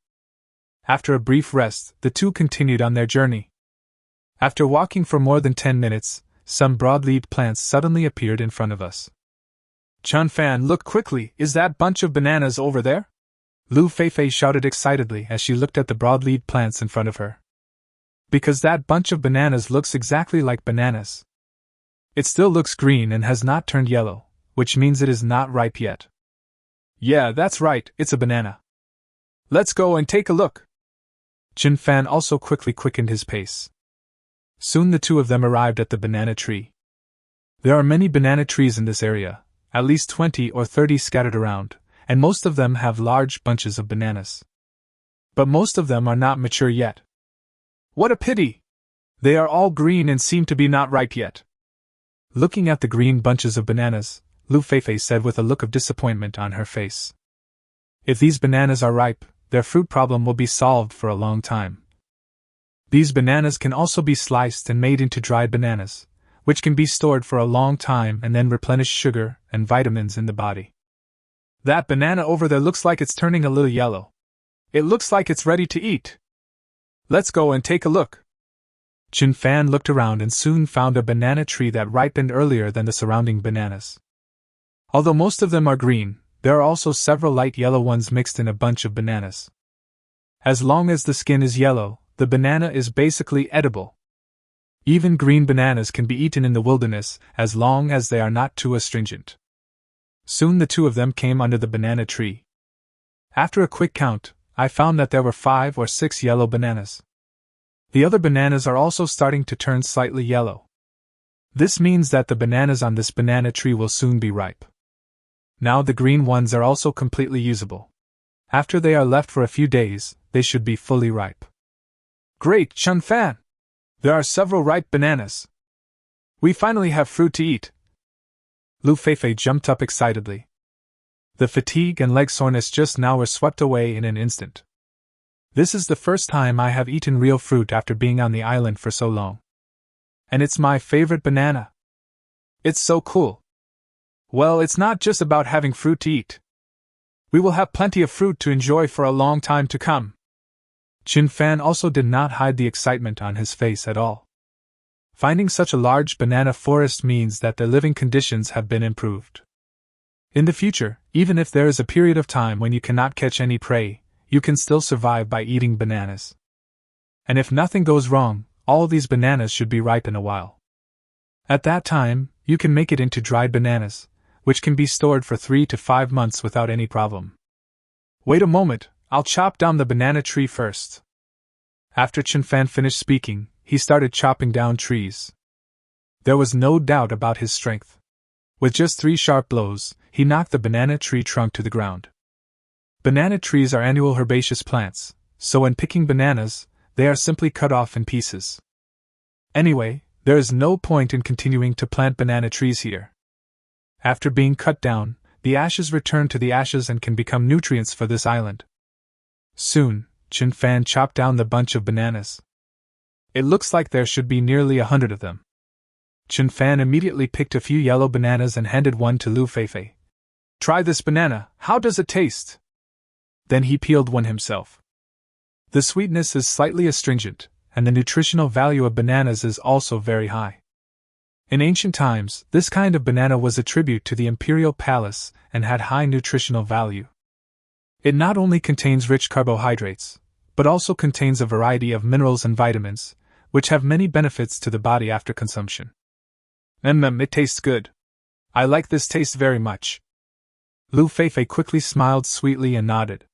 After a brief rest, the two continued on their journey. After walking for more than 10 minutes, some broad-leaved plants suddenly appeared in front of us. Chen Fan, look quickly, is that bunch of bananas over there? Lu Feifei shouted excitedly as she looked at the broad-leaved plants in front of her. Because that bunch of bananas looks exactly like bananas. It still looks green and has not turned yellow, which means it is not ripe yet. Yeah, that's right, it's a banana. Let's go and take a look. Chen Fan also quickly quickened his pace. Soon the two of them arrived at the banana tree. There are many banana trees in this area, at least 20 or 30 scattered around, and most of them have large bunches of bananas. But most of them are not mature yet. What a pity! They are all green and seem to be not ripe yet. Looking at the green bunches of bananas, Lu Feifei said with a look of disappointment on her face. If these bananas are ripe, their fruit problem will be solved for a long time. These bananas can also be sliced and made into dried bananas, which can be stored for a long time and then replenish sugar and vitamins in the body. That banana over there looks like it's turning a little yellow. It looks like it's ready to eat. Let's go and take a look. Chen Fan looked around and soon found a banana tree that ripened earlier than the surrounding bananas. Although most of them are green, there are also several light yellow ones mixed in a bunch of bananas. As long as the skin is yellow, the banana is basically edible. Even green bananas can be eaten in the wilderness as long as they are not too astringent. Soon the two of them came under the banana tree. After a quick count, I found that there were 5 or 6 yellow bananas. The other bananas are also starting to turn slightly yellow. This means that the bananas on this banana tree will soon be ripe. Now the green ones are also completely usable. After they are left for a few days, they should be fully ripe. Great, Chen Fan! There are several ripe bananas. We finally have fruit to eat. Lu Feifei jumped up excitedly. The fatigue and leg soreness just now were swept away in an instant. This is the first time I have eaten real fruit after being on the island for so long. And it's my favorite banana. It's so cool. Well, it's not just about having fruit to eat. We will have plenty of fruit to enjoy for a long time to come. Chen Fan also did not hide the excitement on his face at all. Finding such a large banana forest means that the living conditions have been improved. In the future, even if there is a period of time when you cannot catch any prey, you can still survive by eating bananas. And if nothing goes wrong, all these bananas should be ripe in a while. At that time, you can make it into dried bananas, which can be stored for 3 to 5 months without any problem. Wait a moment, I'll chop down the banana tree first. After Chen Fan finished speaking, he started chopping down trees. There was no doubt about his strength. With just 3 sharp blows, he knocked the banana tree trunk to the ground. Banana trees are annual herbaceous plants, so when picking bananas, they are simply cut off in pieces. Anyway, there is no point in continuing to plant banana trees here. After being cut down, the ashes return to the ashes and can become nutrients for this island. Soon, Chen Fan chopped down the bunch of bananas. It looks like there should be nearly 100 of them. Chen Fan immediately picked a few yellow bananas and handed one to Lu Feifei. Try this banana, how does it taste? Then he peeled one himself. The sweetness is slightly astringent, and the nutritional value of bananas is also very high. In ancient times, this kind of banana was a tribute to the imperial palace and had high nutritional value. It not only contains rich carbohydrates, but also contains a variety of minerals and vitamins, which have many benefits to the body after consumption. It tastes good. I like this taste very much. Lu Feifei quickly smiled sweetly and nodded.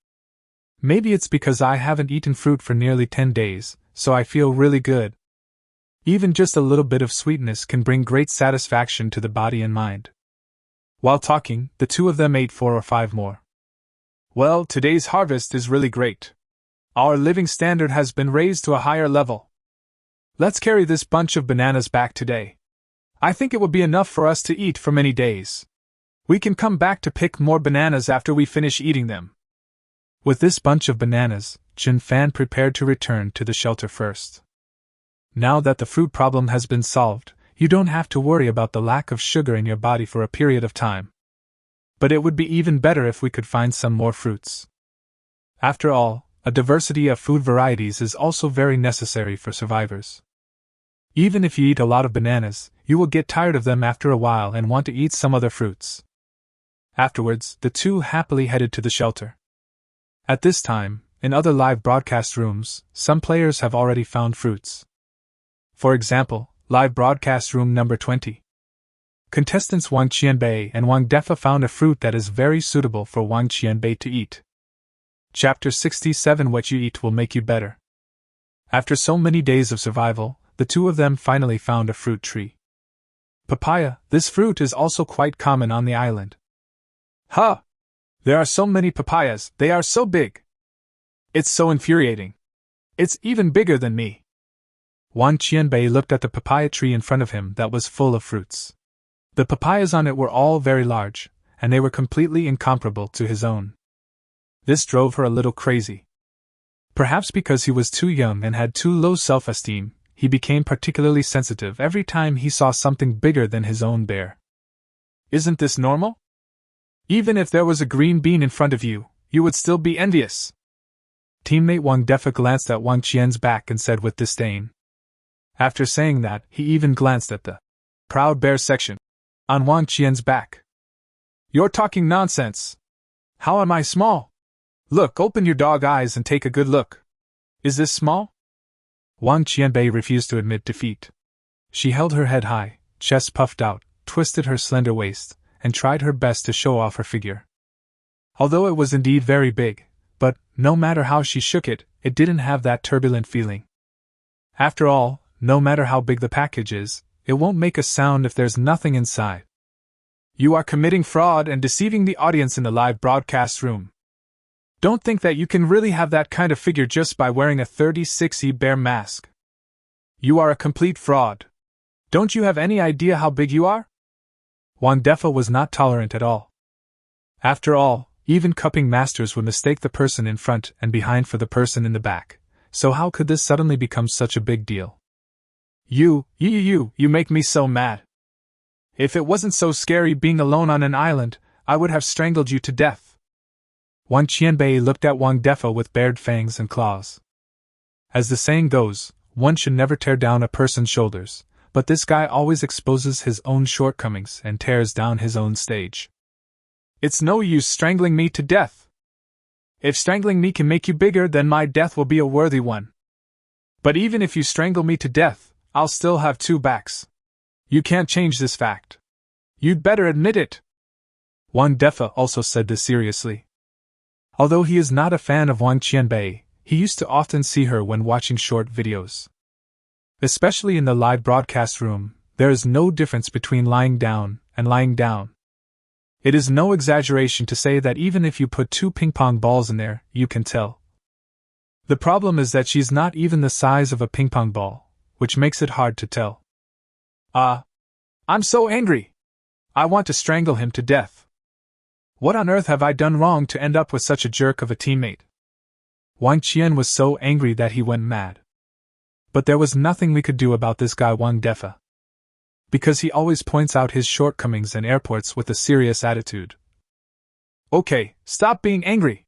Maybe it's because I haven't eaten fruit for nearly 10 days, so I feel really good. Even just a little bit of sweetness can bring great satisfaction to the body and mind. While talking, the two of them ate 4 or 5 more. Well, today's harvest is really great. Our living standard has been raised to a higher level. Let's carry this bunch of bananas back today. I think it will be enough for us to eat for many days. We can come back to pick more bananas after we finish eating them. With this bunch of bananas, Chen Fan prepared to return to the shelter first. Now that the fruit problem has been solved, you don't have to worry about the lack of sugar in your body for a period of time. But it would be even better if we could find some more fruits. After all, a diversity of food varieties is also very necessary for survivors. Even if you eat a lot of bananas, you will get tired of them after a while and want to eat some other fruits. Afterwards, the two happily headed to the shelter. At this time, in other live broadcast rooms, some players have already found fruits. For example, live broadcast room number 20. Contestants Wang Qianbei and Wang Defa found a fruit that is very suitable for Wang Qianbei to eat. Chapter 67 What you eat will make you better. After so many days of survival, the two of them finally found a fruit tree. Papaya, this fruit is also quite common on the island. Huh! There are so many papayas, they are so big. It's so infuriating. It's even bigger than me. Wang Qianbei looked at the papaya tree in front of him that was full of fruits. The papayas on it were all very large, and they were completely incomparable to his own. This drove her a little crazy. Perhaps because he was too young and had too low self-esteem, he became particularly sensitive every time he saw something bigger than his own bear. Isn't this normal? Even if there was a green bean in front of you, you would still be envious. Teammate Wang Defa glanced at Wang Qian's back and said with disdain. After saying that, he even glanced at the proud bear section on Wang Qian's back. You're talking nonsense. How am I small? Look, open your dog eyes and take a good look. Is this small? Wang Qianbei refused to admit defeat. She held her head high, chest puffed out, twisted her slender waist, and tried her best to show off her figure. Although it was indeed very big, but, no matter how she shook it, it didn't have that turbulent feeling. After all, no matter how big the package is, it won't make a sound if there's nothing inside. You are committing fraud and deceiving the audience in the live broadcast room. Don't think that you can really have that kind of figure just by wearing a 36E bear mask. You are a complete fraud. Don't you have any idea how big you are? Wang Defa was not tolerant at all. After all, even cupping masters would mistake the person in front and behind for the person in the back, so how could this suddenly become such a big deal? You make me so mad. If it wasn't so scary being alone on an island, I would have strangled you to death. Wang Qianbei looked at Wang Defa with bared fangs and claws. As the saying goes, one should never tear down a person's shoulders, but this guy always exposes his own shortcomings and tears down his own stage. It's no use strangling me to death. If strangling me can make you bigger, then my death will be a worthy one. But even if you strangle me to death, I'll still have 2 backs. You can't change this fact. You'd better admit it. Wang Defa also said this seriously. Although he is not a fan of Wang Qianbei, he used to often see her when watching short videos. Especially in the live broadcast room, there is no difference between lying down and lying down. It is no exaggeration to say that even if you put 2 ping-pong balls in there, you can tell. The problem is that she's not even the size of a ping-pong ball, which makes it hard to tell. I'm so angry. I want to strangle him to death. What on earth have I done wrong to end up with such a jerk of a teammate? Wang Qian was so angry that he went mad. But there was nothing we could do about this guy Wang Defa. Because he always points out his shortcomings in airports with a serious attitude. Okay, stop being angry.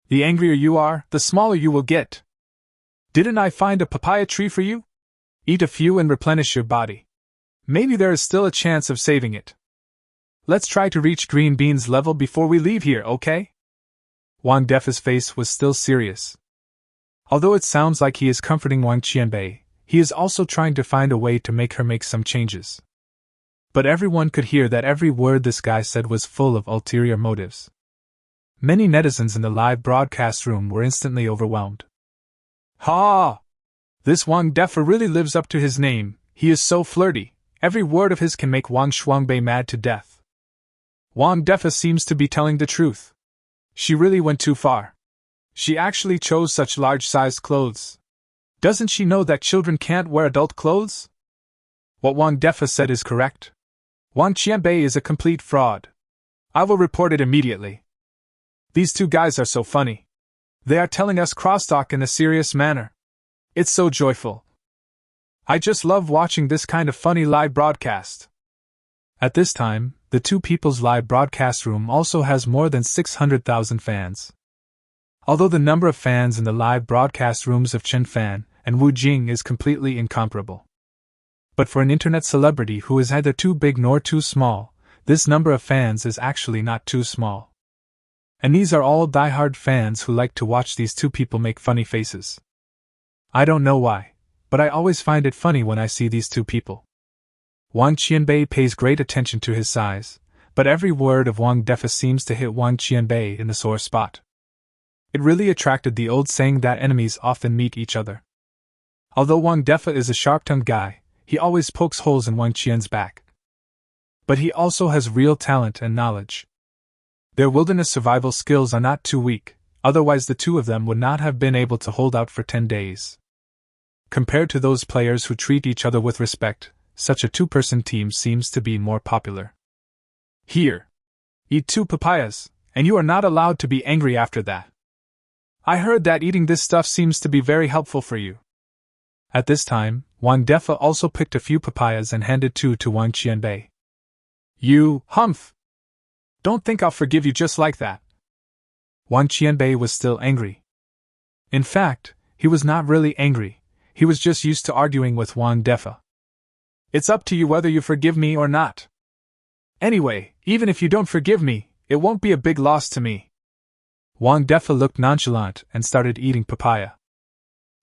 The angrier you are, the smaller you will get. Didn't I find a papaya tree for you? Eat a few and replenish your body. Maybe there is still a chance of saving it. Let's try to reach Green Bean's level before we leave here, okay? Wang Defa's face was still serious. Although it sounds like he is comforting Wang Qianbei, he is also trying to find a way to make her make some changes. But everyone could hear that every word this guy said was full of ulterior motives. Many netizens in the live broadcast room were instantly overwhelmed. Ha! This Wang Defa really lives up to his name. He is so flirty. Every word of his can make Wang Shuangbei mad to death. Wang Defa seems to be telling the truth. She really went too far. She actually chose such large-sized clothes. Doesn't she know that children can't wear adult clothes? What Wang Defa said is correct. Wang Qianbei is a complete fraud. I will report it immediately. These two guys are so funny. They are telling us crosstalk in a serious manner. It's so joyful. I just love watching this kind of funny live broadcast. At this time, the Two People's live broadcast room also has more than 600,000 fans. Although the number of fans in the live broadcast rooms of Chen Fan and Wu Jing is completely incomparable. But for an internet celebrity who is neither too big nor too small, this number of fans is actually not too small. And these are all die-hard fans who like to watch these two people make funny faces. I don't know why, but I always find it funny when I see these two people. Wang Qianbei pays great attention to his size, but every word of Wang Defa seems to hit Wang Qianbei in the sore spot. It really attracted the old saying that enemies often meet each other. Although Wang Defa is a sharp-tongued guy, he always pokes holes in Wang Qian's back. But he also has real talent and knowledge. Their wilderness survival skills are not too weak, otherwise the two of them would not have been able to hold out for 10 days. Compared to those players who treat each other with respect, such a two-person team seems to be more popular. Here. Eat 2 papayas, and you are not allowed to be angry after that. I heard that eating this stuff seems to be very helpful for you. At this time, Wang Defa also picked a few papayas and handed 2 to Wang Qianbei. You, humph! Don't think I'll forgive you just like that. Wang Qianbei was still angry. In fact, he was not really angry, he was just used to arguing with Wang Defa. It's up to you whether you forgive me or not. Anyway, even if you don't forgive me, it won't be a big loss to me. Wang Defa looked nonchalant and started eating papaya.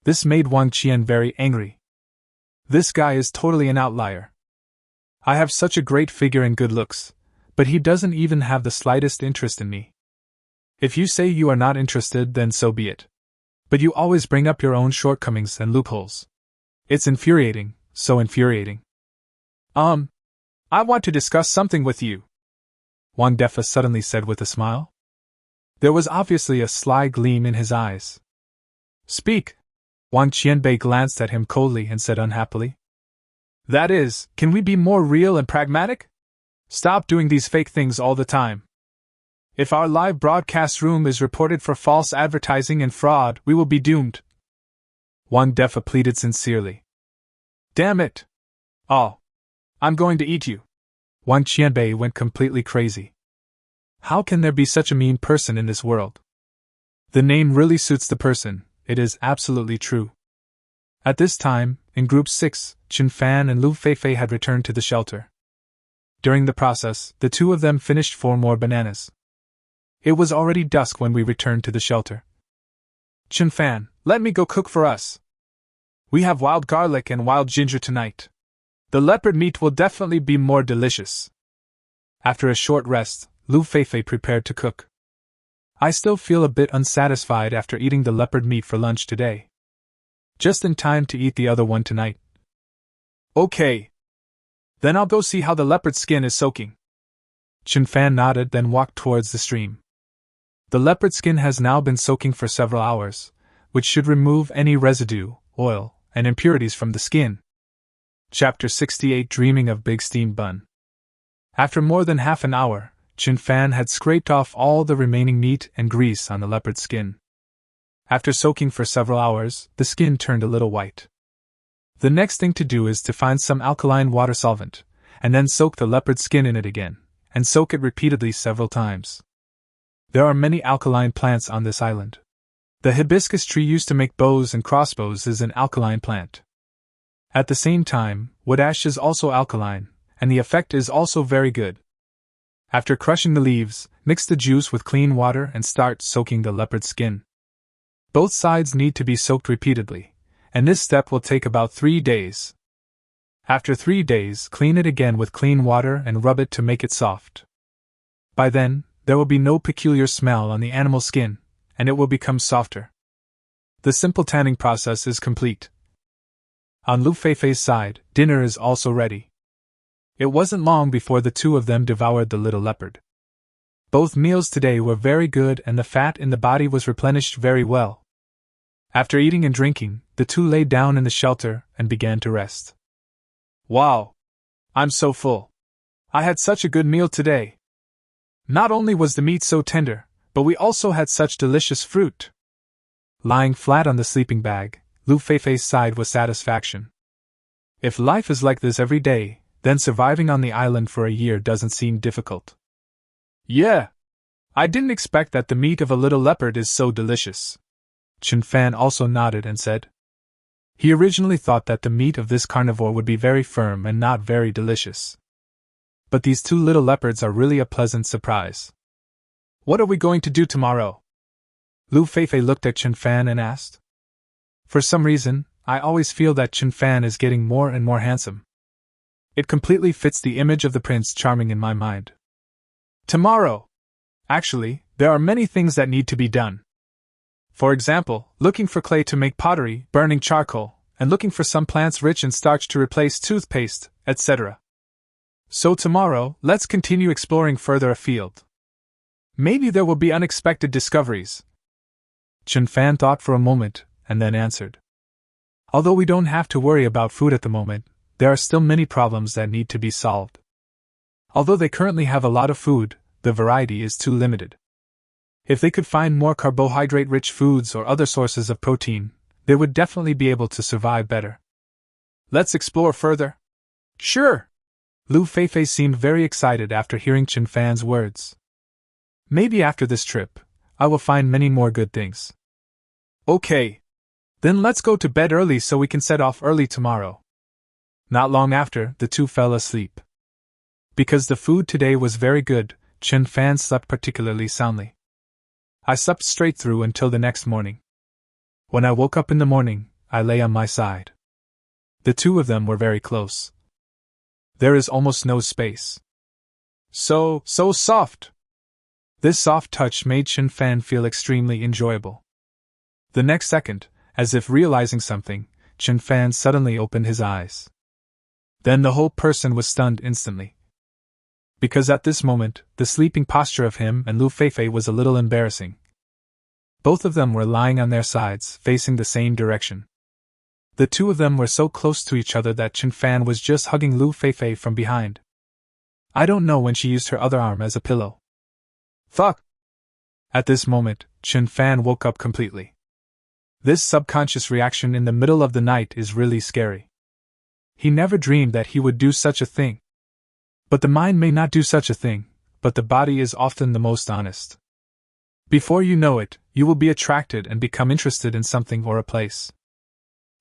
This made Wang Qian very angry. This guy is totally an outlier. I have such a great figure and good looks, but he doesn't even have the slightest interest in me. If you say you are not interested, then so be it. But you always bring up your own shortcomings and loopholes. It's infuriating, so infuriating. I want to discuss something with you, Wang Defa suddenly said with a smile. There was obviously a sly gleam in his eyes. Speak. Wang Qianbei glanced at him coldly and said unhappily. That is, can we be more real and pragmatic? Stop doing these fake things all the time. If our live broadcast room is reported for false advertising and fraud, we will be doomed. Wang Defa pleaded sincerely. Damn it! Oh, I'm going to eat you. Wang Qianbei went completely crazy. How can there be such a mean person in this world? The name really suits the person, it is absolutely true. At this time, in Group 6, Chen Fan and Lu Feifei had returned to the shelter. During the process, the two of them finished 4 more bananas. It was already dusk when we returned to the shelter. Chen Fan, let me go cook for us. We have wild garlic and wild ginger tonight. The leopard meat will definitely be more delicious. After a short rest, Lu Feifei prepared to cook. I still feel a bit unsatisfied after eating the leopard meat for lunch today. Just in time to eat the other one tonight. Okay. Then I'll go see how the leopard skin is soaking. Chen Fan nodded, then walked towards the stream. The leopard skin has now been soaking for several hours, which should remove any residue, oil, and impurities from the skin. Chapter 68 Dreaming of Big Steam Bun. After more than half an hour, Chin Fan had scraped off all the remaining meat and grease on the leopard's skin. After soaking for several hours, the skin turned a little white. The next thing to do is to find some alkaline water solvent, and then soak the leopard's skin in it again, and soak it repeatedly several times. There are many alkaline plants on this island. The hibiscus tree used to make bows and crossbows is an alkaline plant. At the same time, wood ash is also alkaline, and the effect is also very good. After crushing the leaves, mix the juice with clean water and start soaking the leopard's skin. Both sides need to be soaked repeatedly, and this step will take about 3 days. After 3 days, clean it again with clean water and rub it to make it soft. By then, there will be no peculiar smell on the animal skin, and it will become softer. The simple tanning process is complete. On Lu Feifei's side, dinner is also ready. It wasn't long before the two of them devoured the little leopard. Both meals today were very good and the fat in the body was replenished very well. After eating and drinking, the two lay down in the shelter and began to rest. Wow! I'm so full. I had such a good meal today. Not only was the meat so tender, but we also had such delicious fruit. Lying flat on the sleeping bag, Lu Feifei sighed with satisfaction. If life is like this every day, then surviving on the island for a year doesn't seem difficult. Yeah! I didn't expect that the meat of a little leopard is so delicious. Chin Fan also nodded and said. He originally thought that the meat of this carnivore would be very firm and not very delicious. But these two little leopards are really a pleasant surprise. What are we going to do tomorrow? Lu Feifei looked at Chin Fan and asked. For some reason, I always feel that Chin Fan is getting more and more handsome. It completely fits the image of the Prince Charming in my mind. Tomorrow! Actually, there are many things that need to be done. For example, looking for clay to make pottery, burning charcoal, and looking for some plants rich in starch to replace toothpaste, etc. So tomorrow, let's continue exploring further afield. Maybe there will be unexpected discoveries. Chin Fan thought for a moment, and then answered. Although we don't have to worry about food at the moment, there are still many problems that need to be solved. Although they currently have a lot of food, the variety is too limited. If they could find more carbohydrate-rich foods or other sources of protein, they would definitely be able to survive better. Let's explore further. Sure! Lu Feifei seemed very excited after hearing Chin Fan's words. Maybe after this trip, I will find many more good things. Okay. Then let's go to bed early so we can set off early tomorrow. Not long after, the two fell asleep. Because the food today was very good, Chin Fan slept particularly soundly. I slept straight through until the next morning. When I woke up in the morning, I lay on my side. The two of them were very close. There is almost no space. So soft! This soft touch made Chin Fan feel extremely enjoyable. The next second, as if realizing something, Chin Fan suddenly opened his eyes. Then the whole person was stunned instantly. Because at this moment, the sleeping posture of him and Lu Feifei was a little embarrassing. Both of them were lying on their sides, facing the same direction. The two of them were so close to each other that Chin Fan was just hugging Lu Feifei from behind. I don't know when she used her other arm as a pillow. Fuck! At this moment, Chin Fan woke up completely. This subconscious reaction in the middle of the night is really scary. He never dreamed that he would do such a thing. But the mind may not do such a thing, but the body is often the most honest. Before you know it, you will be attracted and become interested in something or a place.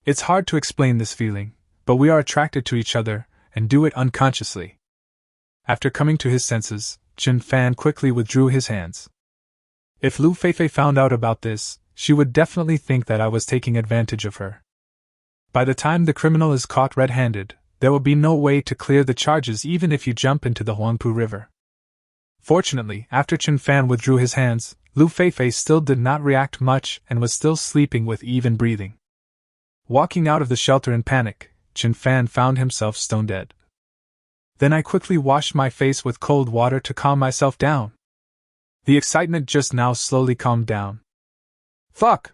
It's hard to explain this feeling, but we are attracted to each other, and do it unconsciously. After coming to his senses, Chin Fan quickly withdrew his hands. If Lu Feifei found out about this, she would definitely think that I was taking advantage of her. By the time the criminal is caught red-handed, there will be no way to clear the charges even if you jump into the Huangpu River. Fortunately, after Chin Fan withdrew his hands, Lu Feifei still did not react much and was still sleeping with even breathing. Walking out of the shelter in panic, Chin Fan found himself stone dead. Then I quickly washed my face with cold water to calm myself down. The excitement just now slowly calmed down. Fuck!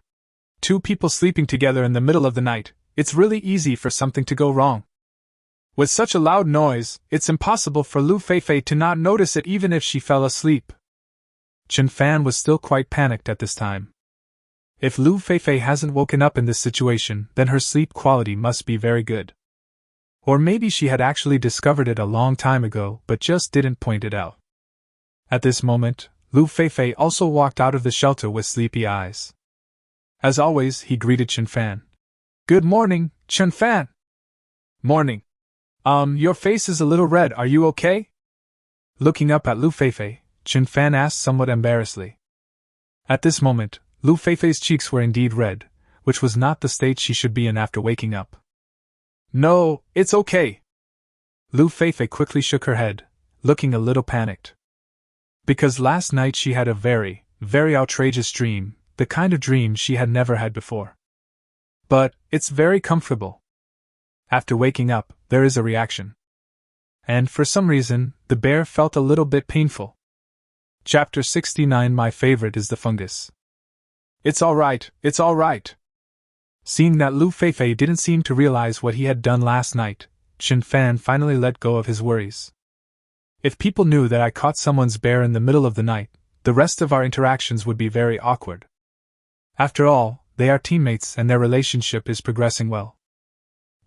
Two people sleeping together in the middle of the night, it's really easy for something to go wrong. With such a loud noise, it's impossible for Lu Feifei to not notice it even if she fell asleep. Chen Fan was still quite panicked at this time. If Lu Feifei hasn't woken up in this situation, then her sleep quality must be very good. Or maybe she had actually discovered it a long time ago but just didn't point it out. At this moment, Lu Feifei also walked out of the shelter with sleepy eyes. As always, he greeted Chen Fan. "Good morning, Chen Fan." "Morning. Your face is a little red, are you okay?" Looking up at Lu Feifei, Chen Fan asked somewhat embarrassedly. At this moment, Lu Feifei's cheeks were indeed red, which was not the state she should be in after waking up. "No, it's okay." Lu Feifei quickly shook her head, looking a little panicked. Because last night she had a very, very outrageous dream, the kind of dream she had never had before. But it's very comfortable. After waking up, there is a reaction. And for some reason, the bear felt a little bit painful. Chapter 69. My favorite is the fungus. It's all right. Seeing that Lu Feifei didn't seem to realize what he had done last night, Chen Fan finally let go of his worries. If people knew that I caught someone's bear in the middle of the night, the rest of our interactions would be very awkward. After all, they are teammates and their relationship is progressing well.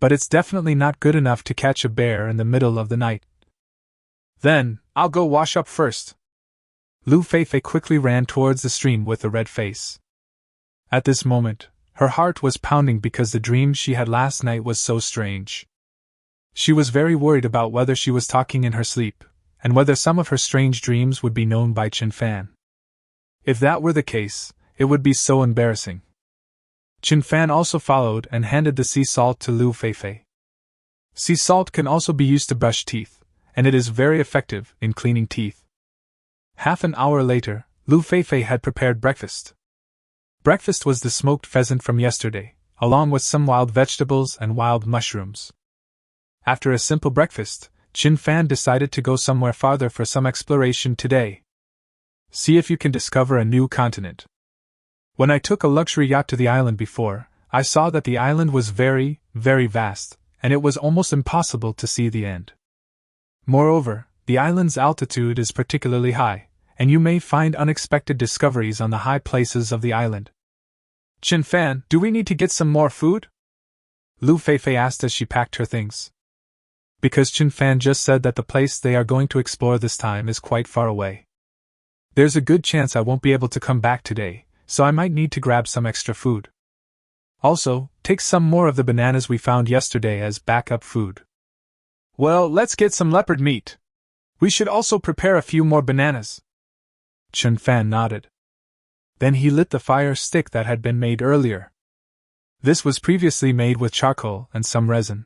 But it's definitely not good enough to catch a bear in the middle of the night. Then, I'll go wash up first. Lu Feifei quickly ran towards the stream with a red face. At this moment, her heart was pounding because the dream she had last night was so strange. She was very worried about whether she was talking in her sleep, and whether some of her strange dreams would be known by Chen Fan. If that were the case, it would be so embarrassing. Chen Fan also followed and handed the sea salt to Lu Feifei. Sea salt can also be used to brush teeth, and it is very effective in cleaning teeth. Half an hour later, Lu Feifei had prepared breakfast. Breakfast was the smoked pheasant from yesterday, along with some wild vegetables and wild mushrooms. After a simple breakfast, Chen Fan decided to go somewhere farther for some exploration today. See if you can discover a new continent. When I took a luxury yacht to the island before, I saw that the island was very, very vast, and it was almost impossible to see the end. Moreover, the island's altitude is particularly high, and you may find unexpected discoveries on the high places of the island. Chen Fan, do we need to get some more food? Lu Feifei asked as she packed her things. Because Chen Fan just said that the place they are going to explore this time is quite far away. There's a good chance I won't be able to come back today, so I might need to grab some extra food. Also, take some more of the bananas we found yesterday as backup food. Well, let's get some leopard meat. We should also prepare a few more bananas. Chen Fan nodded. Then he lit the fire stick that had been made earlier. This was previously made with charcoal and some resin.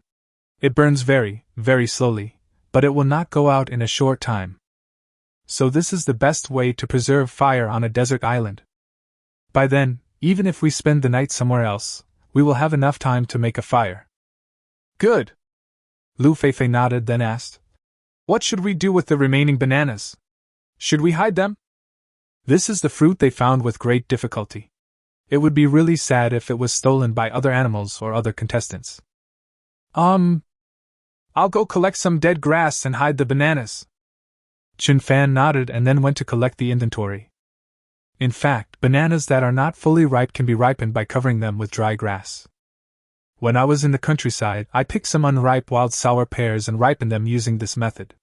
It burns very, very slowly, but it will not go out in a short time. So this is the best way to preserve fire on a desert island. By then, even if we spend the night somewhere else, we will have enough time to make a fire. Good. Lu Feifei nodded, then asked, "What should we do with the remaining bananas? Should we hide them?" This is the fruit they found with great difficulty. It would be really sad if it was stolen by other animals or other contestants. I'll go collect some dead grass and hide the bananas. Chen Fan nodded and then went to collect the inventory. In fact, bananas that are not fully ripe can be ripened by covering them with dry grass. When I was in the countryside, I picked some unripe wild sour pears and ripened them using this method.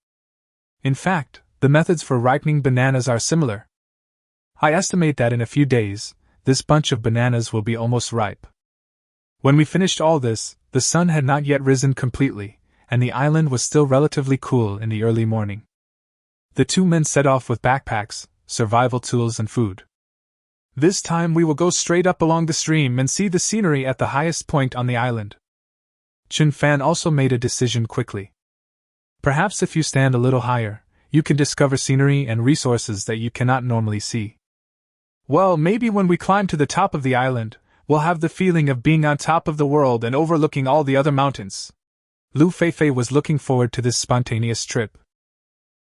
In fact, the methods for ripening bananas are similar. I estimate that in a few days, this bunch of bananas will be almost ripe. When we finished all this, the sun had not yet risen completely, and the island was still relatively cool in the early morning. The two men set off with backpacks, survival tools and food. This time we will go straight up along the stream and see the scenery at the highest point on the island. Chen Fan also made a decision quickly. Perhaps if you stand a little higher, you can discover scenery and resources that you cannot normally see. Well, maybe when we climb to the top of the island, we'll have the feeling of being on top of the world and overlooking all the other mountains. Lu Feifei was looking forward to this spontaneous trip.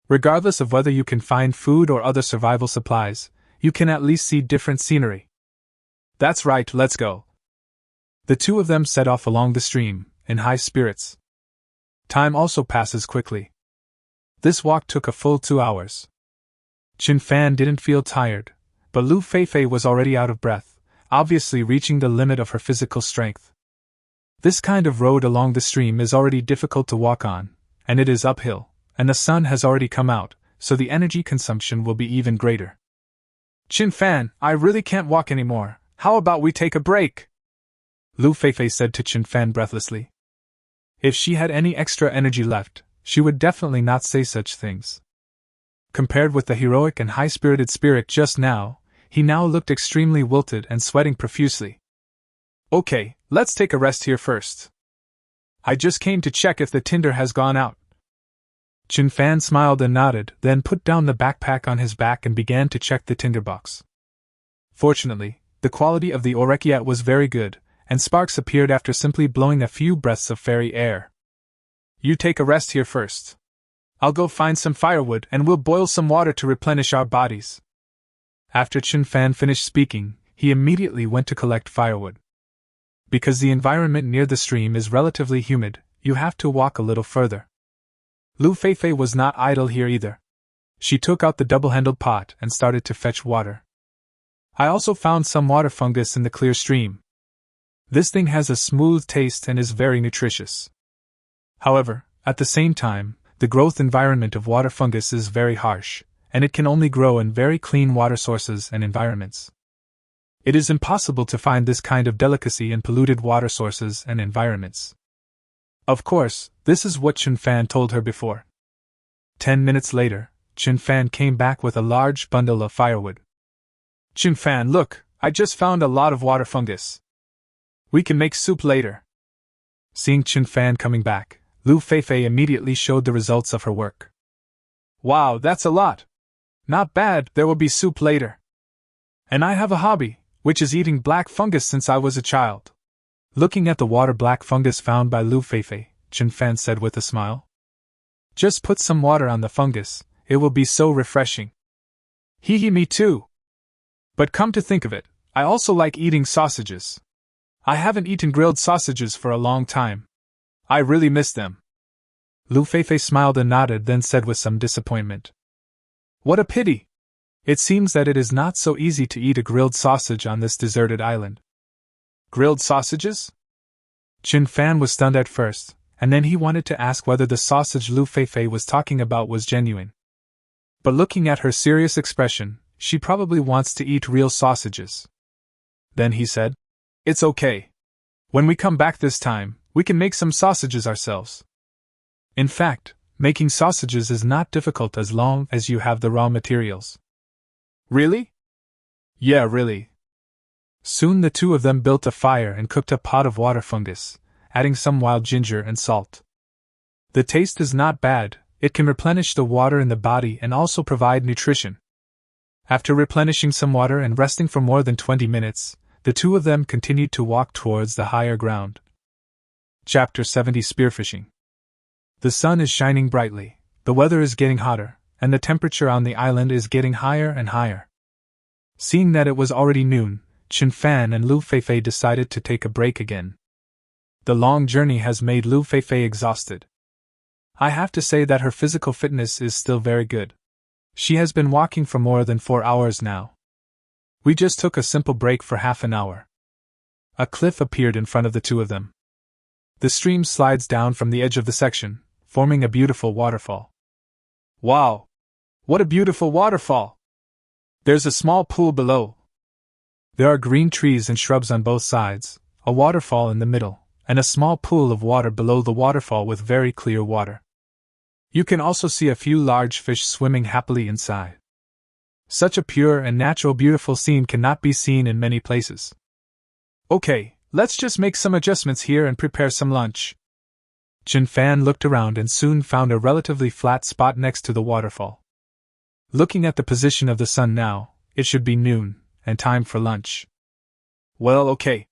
Regardless of whether you can find food or other survival supplies, you can at least see different scenery. That's right, let's go. The two of them set off along the stream, in high spirits. Time also passes quickly. This walk took a full 2 hours. Chin Fan didn't feel tired, but Lu Feifei was already out of breath, obviously reaching the limit of her physical strength. This kind of road along the stream is already difficult to walk on, and it is uphill, and the sun has already come out, so the energy consumption will be even greater. Chin Fan, I really can't walk anymore. How about we take a break? Lu Feifei said to Chin Fan breathlessly. If she had any extra energy left, she would definitely not say such things. Compared with the heroic and high-spirited spirit just now, he now looked extremely wilted and sweating profusely. Okay, let's take a rest here first. I just came to check if the tinder has gone out. Chin Fan smiled and nodded, then put down the backpack on his back and began to check the tinderbox. Fortunately, the quality of the orekiat was very good, and sparks appeared after simply blowing a few breaths of fairy air. You take a rest here first. I'll go find some firewood and we'll boil some water to replenish our bodies. After Chin Fan finished speaking, he immediately went to collect firewood. Because the environment near the stream is relatively humid, you have to walk a little further. Lu Feifei was not idle here either. She took out the double-handled pot and started to fetch water. I also found some water fungus in the clear stream. This thing has a smooth taste and is very nutritious. However, at the same time, the growth environment of water fungus is very harsh, and it can only grow in very clean water sources and environments. It is impossible to find this kind of delicacy in polluted water sources and environments. Of course, this is what Chin Fan told her before. 10 minutes later, Chin Fan came back with a large bundle of firewood. Chin Fan, look, I just found a lot of water fungus. We can make soup later. Seeing Chin Fan coming back, Lu Feifei immediately showed the results of her work. Wow, that's a lot. Not bad, there will be soup later. And I have a hobby, which is eating black fungus since I was a child. Looking at the water black fungus found by Lu Feifei, Chin Fan said with a smile. Just put some water on the fungus, it will be so refreshing. Hee hee, me too. But come to think of it, I also like eating sausages. I haven't eaten grilled sausages for a long time. I really miss them. Lu Feifei smiled and nodded, then said with some disappointment. What a pity! It seems that it is not so easy to eat a grilled sausage on this deserted island. Grilled sausages? Chin Fan was stunned at first, and then he wanted to ask whether the sausage Lu Feifei was talking about was genuine. But looking at her serious expression, she probably wants to eat real sausages. Then he said, It's okay. When we come back this time, we can make some sausages ourselves. In fact, making sausages is not difficult as long as you have the raw materials. Really? Yeah, really. Soon the two of them built a fire and cooked a pot of water fungus, adding some wild ginger and salt. The taste is not bad, it can replenish the water in the body and also provide nutrition. After replenishing some water and resting for more than 20 minutes, the two of them continued to walk towards the higher ground. Chapter 70 Spearfishing. The sun is shining brightly, the weather is getting hotter, and the temperature on the island is getting higher and higher. Seeing that it was already noon, Chin Fan and Lu Feifei decided to take a break again. The long journey has made Lu Feifei exhausted. I have to say that her physical fitness is still very good. She has been walking for more than 4 hours now. We just took a simple break for half an hour. A cliff appeared in front of the two of them. The stream slides down from the edge of the section, forming a beautiful waterfall. Wow! What a beautiful waterfall! There's a small pool below. There are green trees and shrubs on both sides, a waterfall in the middle, and a small pool of water below the waterfall with very clear water. You can also see a few large fish swimming happily inside. Such a pure and natural beautiful scene cannot be seen in many places. Okay, let's just make some adjustments here and prepare some lunch. Chin Fan looked around and soon found a relatively flat spot next to the waterfall. Looking at the position of the sun now, it should be noon, and time for lunch. Well, okay.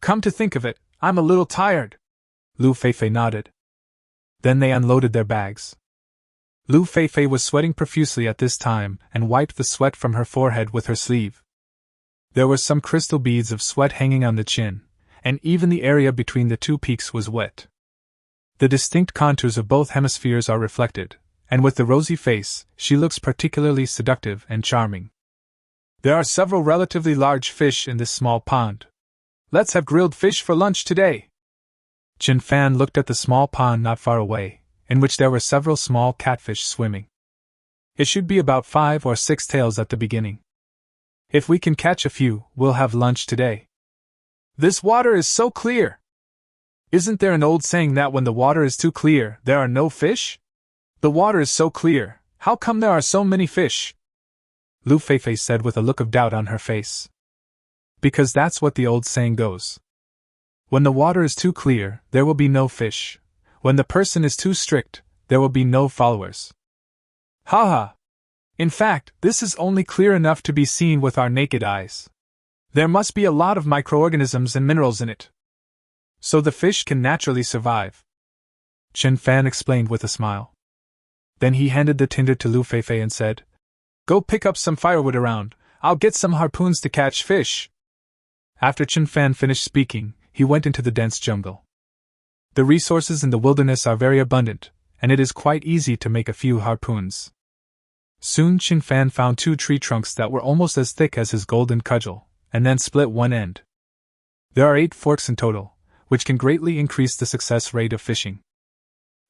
Come to think of it, I'm a little tired. Lu Feifei nodded. Then they unloaded their bags. Lu Feifei was sweating profusely at this time and wiped the sweat from her forehead with her sleeve. There were some crystal beads of sweat hanging on the chin, and even the area between the two peaks was wet. The distinct contours of both hemispheres are reflected, and with the rosy face, she looks particularly seductive and charming. There are several relatively large fish in this small pond. Let's have grilled fish for lunch today. Chen Fan looked at the small pond not far away, in which there were several small catfish swimming. It should be about 5 or 6 tails at the beginning. If we can catch a few, we'll have lunch today. This water is so clear. Isn't there an old saying that when the water is too clear, there are no fish? The water is so clear, how come there are so many fish? Lu Feifei said with a look of doubt on her face. Because that's what the old saying goes. When the water is too clear, there will be no fish. When the person is too strict, there will be no followers. Haha! In fact, this is only clear enough to be seen with our naked eyes. There must be a lot of microorganisms and minerals in it. So the fish can naturally survive. Chen Fan explained with a smile. Then he handed the tinder to Lu Feifei and said, Go pick up some firewood around, I'll get some harpoons to catch fish. After Chen Fan finished speaking, he went into the dense jungle. The resources in the wilderness are very abundant, and it is quite easy to make a few harpoons. Soon Chen Fan found 2 tree trunks that were almost as thick as his golden cudgel, and then split one end. There are 8 forks in total, which can greatly increase the success rate of fishing.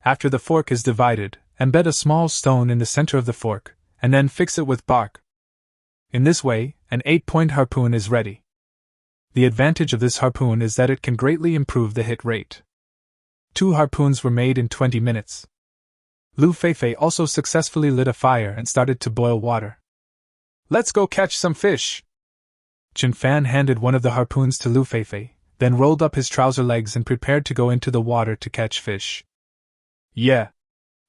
After the fork is divided, embed a small stone in the center of the fork, and then fix it with bark. In this way, an 8-point harpoon is ready. The advantage of this harpoon is that it can greatly improve the hit rate. 2 harpoons were made in 20 minutes. Lu Feifei also successfully lit a fire and started to boil water. Let's go catch some fish. Chen Fan handed one of the harpoons to Lu Feifei, then rolled up his trouser legs and prepared to go into the water to catch fish. Yeah.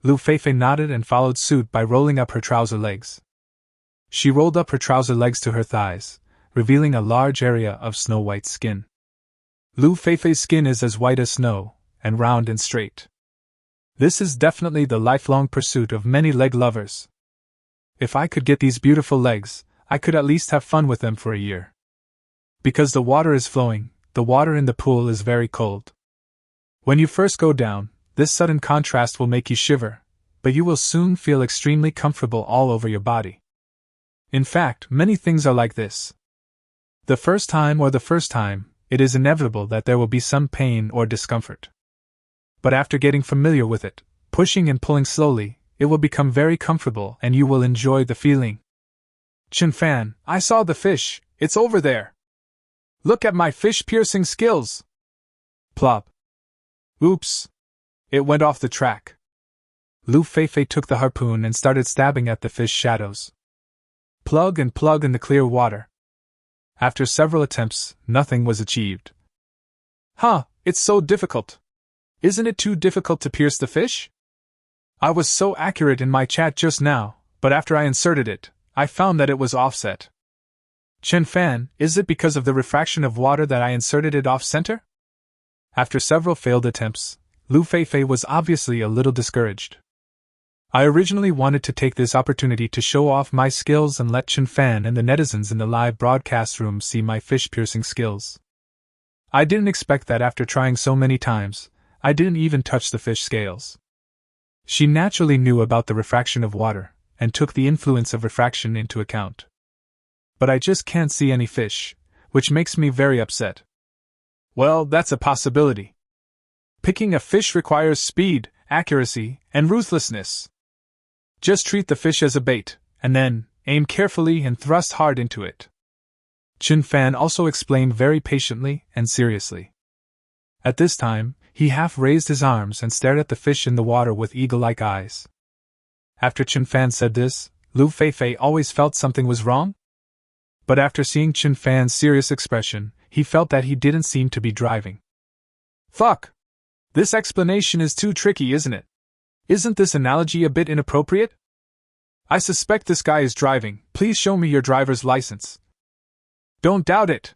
Lu Feifei nodded and followed suit by rolling up her trouser legs. She rolled up her trouser legs to her thighs, revealing a large area of snow-white skin. Lu Feifei's skin is as white as snow, and round and straight. This is definitely the lifelong pursuit of many leg lovers. If I could get these beautiful legs, I could at least have fun with them for a year. Because the water is flowing, the water in the pool is very cold. When you first go down, this sudden contrast will make you shiver, but you will soon feel extremely comfortable all over your body. In fact, many things are like this. The first time, it is inevitable that there will be some pain or discomfort. But after getting familiar with it, pushing and pulling slowly, it will become very comfortable and you will enjoy the feeling. Chen Fan, I saw the fish, it's over there. Look at my fish-piercing skills. Plop. Oops. It went off the track. Lu Feifei took the harpoon and started stabbing at the fish shadows. Plug in the clear water. After several attempts, nothing was achieved. Huh, it's so difficult. Isn't it too difficult to pierce the fish? I was so accurate in my chat just now, but after I inserted it, I found that it was offset. Chen Fan, is it because of the refraction of water that I inserted it off-center? After several failed attempts, Lu Feifei was obviously a little discouraged. I originally wanted to take this opportunity to show off my skills and let Chen Fan and the netizens in the live broadcast room see my fish-piercing skills. I didn't expect that after trying so many times, I didn't even touch the fish scales. She naturally knew about the refraction of water, and took the influence of refraction into account. But I just can't see any fish, which makes me very upset. Well, that's a possibility. Picking a fish requires speed, accuracy, and ruthlessness. Just treat the fish as a bait, and then, aim carefully and thrust hard into it. Chen Fan also explained very patiently and seriously. At this time, he half raised his arms and stared at the fish in the water with eagle-like eyes. After Chen Fan said this, Lu Feifei always felt something was wrong. But after seeing Chen Fan's serious expression, he felt that he didn't seem to be driving. Fuck! This explanation is too tricky, isn't it? Isn't this analogy a bit inappropriate? I suspect this guy is driving. Please show me your driver's license. Don't doubt it.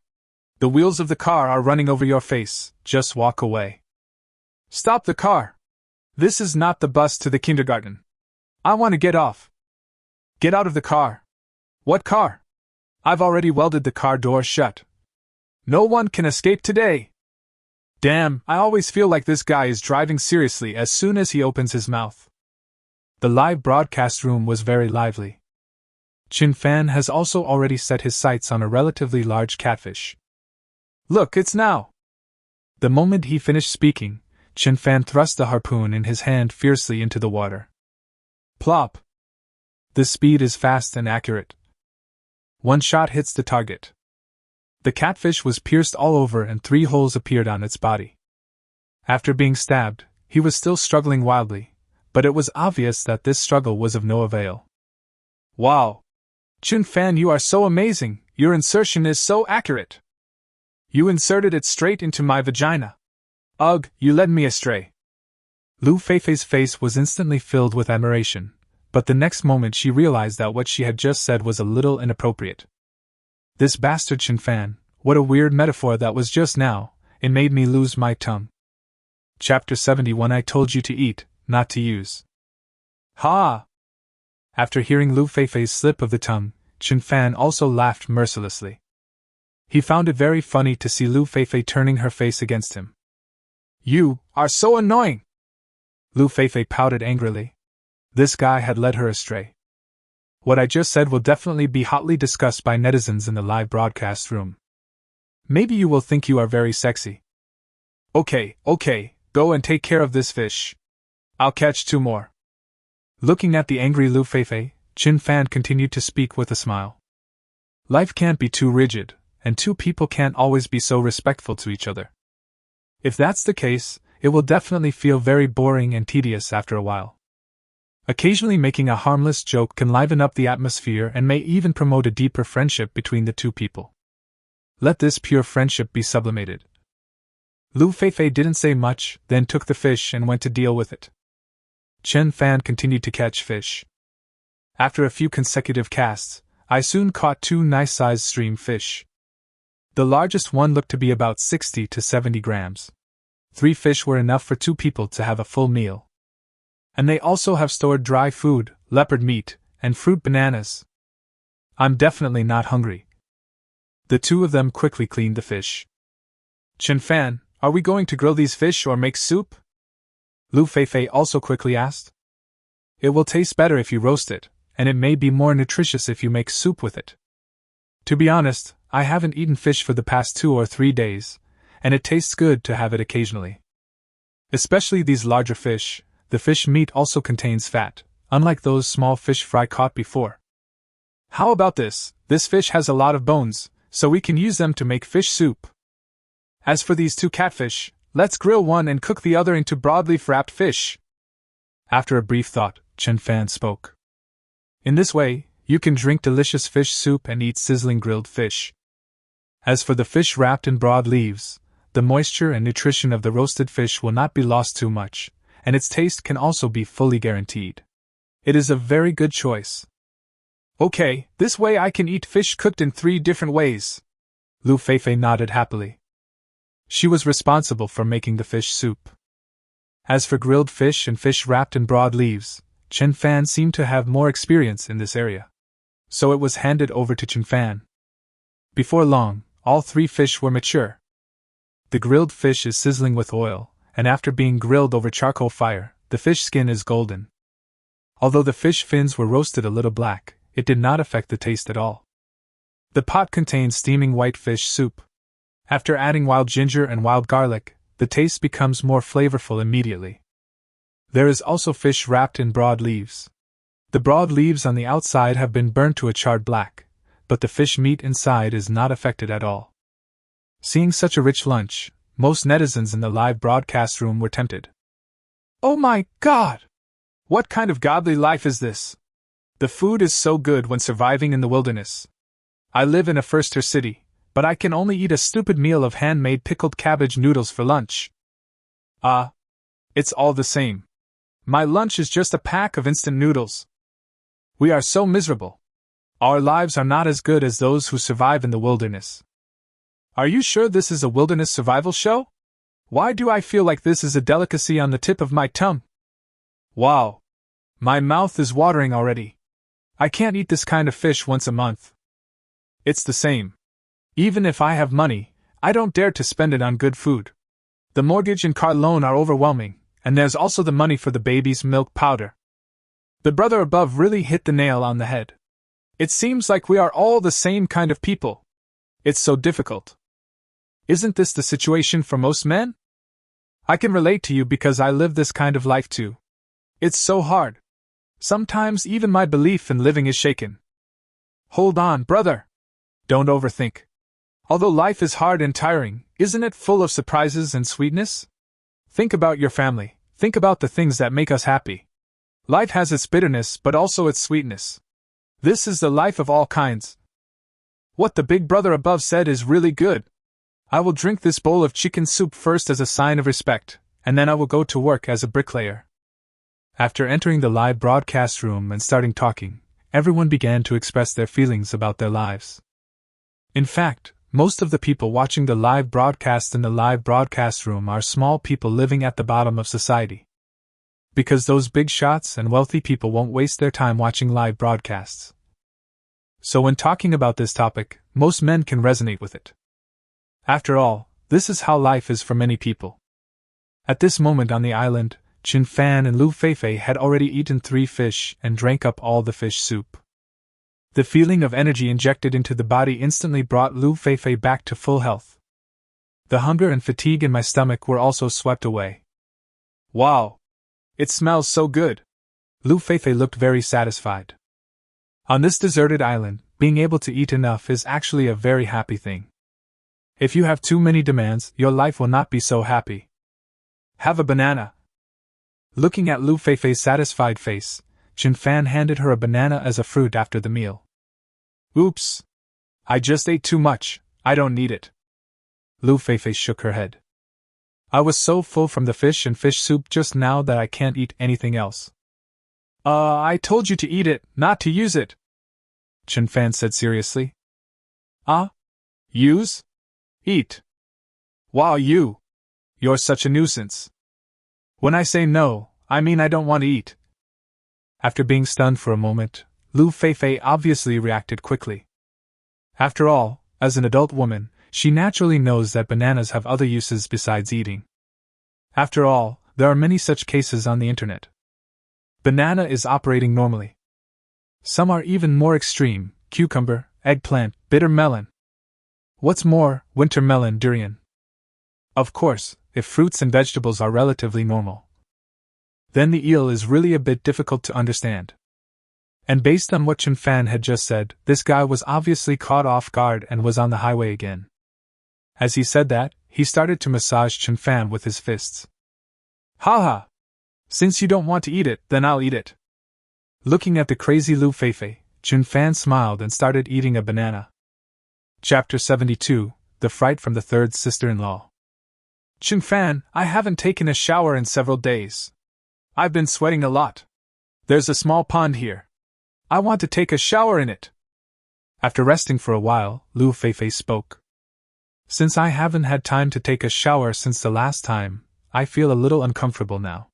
The wheels of the car are running over your face. Just walk away. Stop the car. This is not the bus to the kindergarten. I want to get off. Get out of the car. What car? I've already welded the car door shut. No one can escape today. Damn, I always feel like this guy is driving seriously as soon as he opens his mouth. The live broadcast room was very lively. Chin Fan has also already set his sights on a relatively large catfish. Look, it's now! The moment he finished speaking, Chin Fan thrust the harpoon in his hand fiercely into the water. Plop! The speed is fast and accurate. One shot hits the target. The catfish was pierced all over and 3 holes appeared on its body. After being stabbed, he was still struggling wildly, but it was obvious that this struggle was of no avail. Wow! Chin Fan, you are so amazing, your insertion is so accurate. You inserted it straight into my vagina. Ugh, you led me astray. Lu Feifei's face was instantly filled with admiration, but the next moment she realized that what she had just said was a little inappropriate. This bastard Chin Fan, what a weird metaphor that was just now, it made me lose my tongue. Chapter 71 I told you to eat, not to use. Ha! After hearing Lu Feifei's slip of the tongue, Chin Fan also laughed mercilessly. He found it very funny to see Lu Feifei turning her face against him. You are so annoying! Lu Feifei pouted angrily. This guy had led her astray. What I just said will definitely be hotly discussed by netizens in the live broadcast room. Maybe you will think you are very sexy. Okay, go and take care of this fish. I'll catch 2 more. Looking at the angry Lu Feifei, Chin Fan continued to speak with a smile. Life can't be too rigid, and 2 people can't always be so respectful to each other. If that's the case, it will definitely feel very boring and tedious after a while. Occasionally making a harmless joke can liven up the atmosphere and may even promote a deeper friendship between the 2 people. Let this pure friendship be sublimated. Lu Feifei didn't say much, then took the fish and went to deal with it. Chin Fan continued to catch fish. After a few consecutive casts, I soon caught 2 nice-sized stream fish. The largest one looked to be about 60 to 70 grams. 3 fish were enough for 2 people to have a full meal. And they also have stored dry food, leopard meat, and fruit bananas. I'm definitely not hungry. The 2 of them quickly cleaned the fish. Chin Fan, are we going to grill these fish or make soup? Lu Feifei also quickly asked. It will taste better if you roast it, and it may be more nutritious if you make soup with it. To be honest, I haven't eaten fish for the past 2 or 3 days, and it tastes good to have it occasionally. Especially these larger fish, the fish meat also contains fat, unlike those small fish fry caught before. How about this? This fish has a lot of bones, so we can use them to make fish soup. As for these 2 catfish, let's grill one and cook the other into broadleaf wrapped fish. After a brief thought, Chin Fan spoke. In this way, you can drink delicious fish soup and eat sizzling grilled fish. As for the fish wrapped in broad leaves, the moisture and nutrition of the roasted fish will not be lost too much, and its taste can also be fully guaranteed. It is a very good choice. Okay, this way I can eat fish cooked in 3 different ways. Lu Feifei nodded happily. She was responsible for making the fish soup. As for grilled fish and fish wrapped in broad leaves, Chin Fan seemed to have more experience in this area. So it was handed over to Chin Fan. Before long, all 3 fish were mature. The grilled fish is sizzling with oil, and after being grilled over charcoal fire, the fish skin is golden. Although the fish fins were roasted a little black, it did not affect the taste at all. The pot contains steaming white fish soup. After adding wild ginger and wild garlic, the taste becomes more flavorful immediately. There is also fish wrapped in broad leaves. The broad leaves on the outside have been burnt to a charred black, but the fish meat inside is not affected at all. Seeing such a rich lunch, most netizens in the live broadcast room were tempted. Oh my God! What kind of godly life is this? The food is so good when surviving in the wilderness. I live in a first-tier city, but I can only eat a stupid meal of handmade pickled cabbage noodles for lunch. It's all the same. My lunch is just a pack of instant noodles. We are so miserable. Our lives are not as good as those who survive in the wilderness. Are you sure this is a wilderness survival show? Why do I feel like this is a delicacy on the tip of my tongue? Wow. My mouth is watering already. I can't eat this kind of fish once a month. It's the same. Even if I have money, I don't dare to spend it on good food. The mortgage and car loan are overwhelming, and there's also the money for the baby's milk powder. The brother above really hit the nail on the head. It seems like we are all the same kind of people. It's so difficult. Isn't this the situation for most men? I can relate to you because I live this kind of life too. It's so hard. Sometimes even my belief in living is shaken. Hold on, brother. Don't overthink. Although life is hard and tiring, isn't it full of surprises and sweetness? Think about your family. Think about the things that make us happy. Life has its bitterness but also its sweetness. This is the life of all kinds. What the big brother above said is really good. I will drink this bowl of chicken soup first as a sign of respect, and then I will go to work as a bricklayer. After entering the live broadcast room and starting talking, everyone began to express their feelings about their lives. In fact, most of the people watching the live broadcast in the live broadcast room are small people living at the bottom of society. Because those big shots and wealthy people won't waste their time watching live broadcasts. So when talking about this topic, most men can resonate with it. After all, this is how life is for many people. At this moment on the island, Chin Fan and Lu Feifei had already eaten 3 fish and drank up all the fish soup. The feeling of energy injected into the body instantly brought Lu Feifei back to full health. The hunger and fatigue in my stomach were also swept away. Wow! It smells so good! Lu Feifei looked very satisfied. On this deserted island, being able to eat enough is actually a very happy thing. If you have too many demands, your life will not be so happy. Have a banana. Looking at Lu Feifei's satisfied face, Chin Fan handed her a banana as a fruit after the meal. Oops! I just ate too much, I don't need it. Lu Feifei shook her head. I was so full from the fish and fish soup just now that I can't eat anything else. I told you to eat it, not to use it, Chin Fan said seriously. Use? Eat. Wow, you're such a nuisance. When I say no, I mean I don't want to eat. After being stunned for a moment, Lu Feifei obviously reacted quickly. After all, as an adult woman, she naturally knows that bananas have other uses besides eating. After all, there are many such cases on the internet. Banana is operating normally. Some are even more extreme: cucumber, eggplant, bitter melon. What's more, winter melon, durian. Of course, if fruits and vegetables are relatively normal. Then the eel is really a bit difficult to understand. And based on what Chin Fan had just said, this guy was obviously caught off guard and was on the highway again. As he said that, he started to massage Chin Fan with his fists. Ha! Since you don't want to eat it, then I'll eat it. Looking at the crazy Lu Feifei, Chin Fan smiled and started eating a banana. Chapter 72, The Fright from the Third Sister-in-Law. Chin Fan, I haven't taken a shower in several days. I've been sweating a lot. There's a small pond here. I want to take a shower in it. After resting for a while, Lu Feifei spoke. Since I haven't had time to take a shower since the last time, I feel a little uncomfortable now.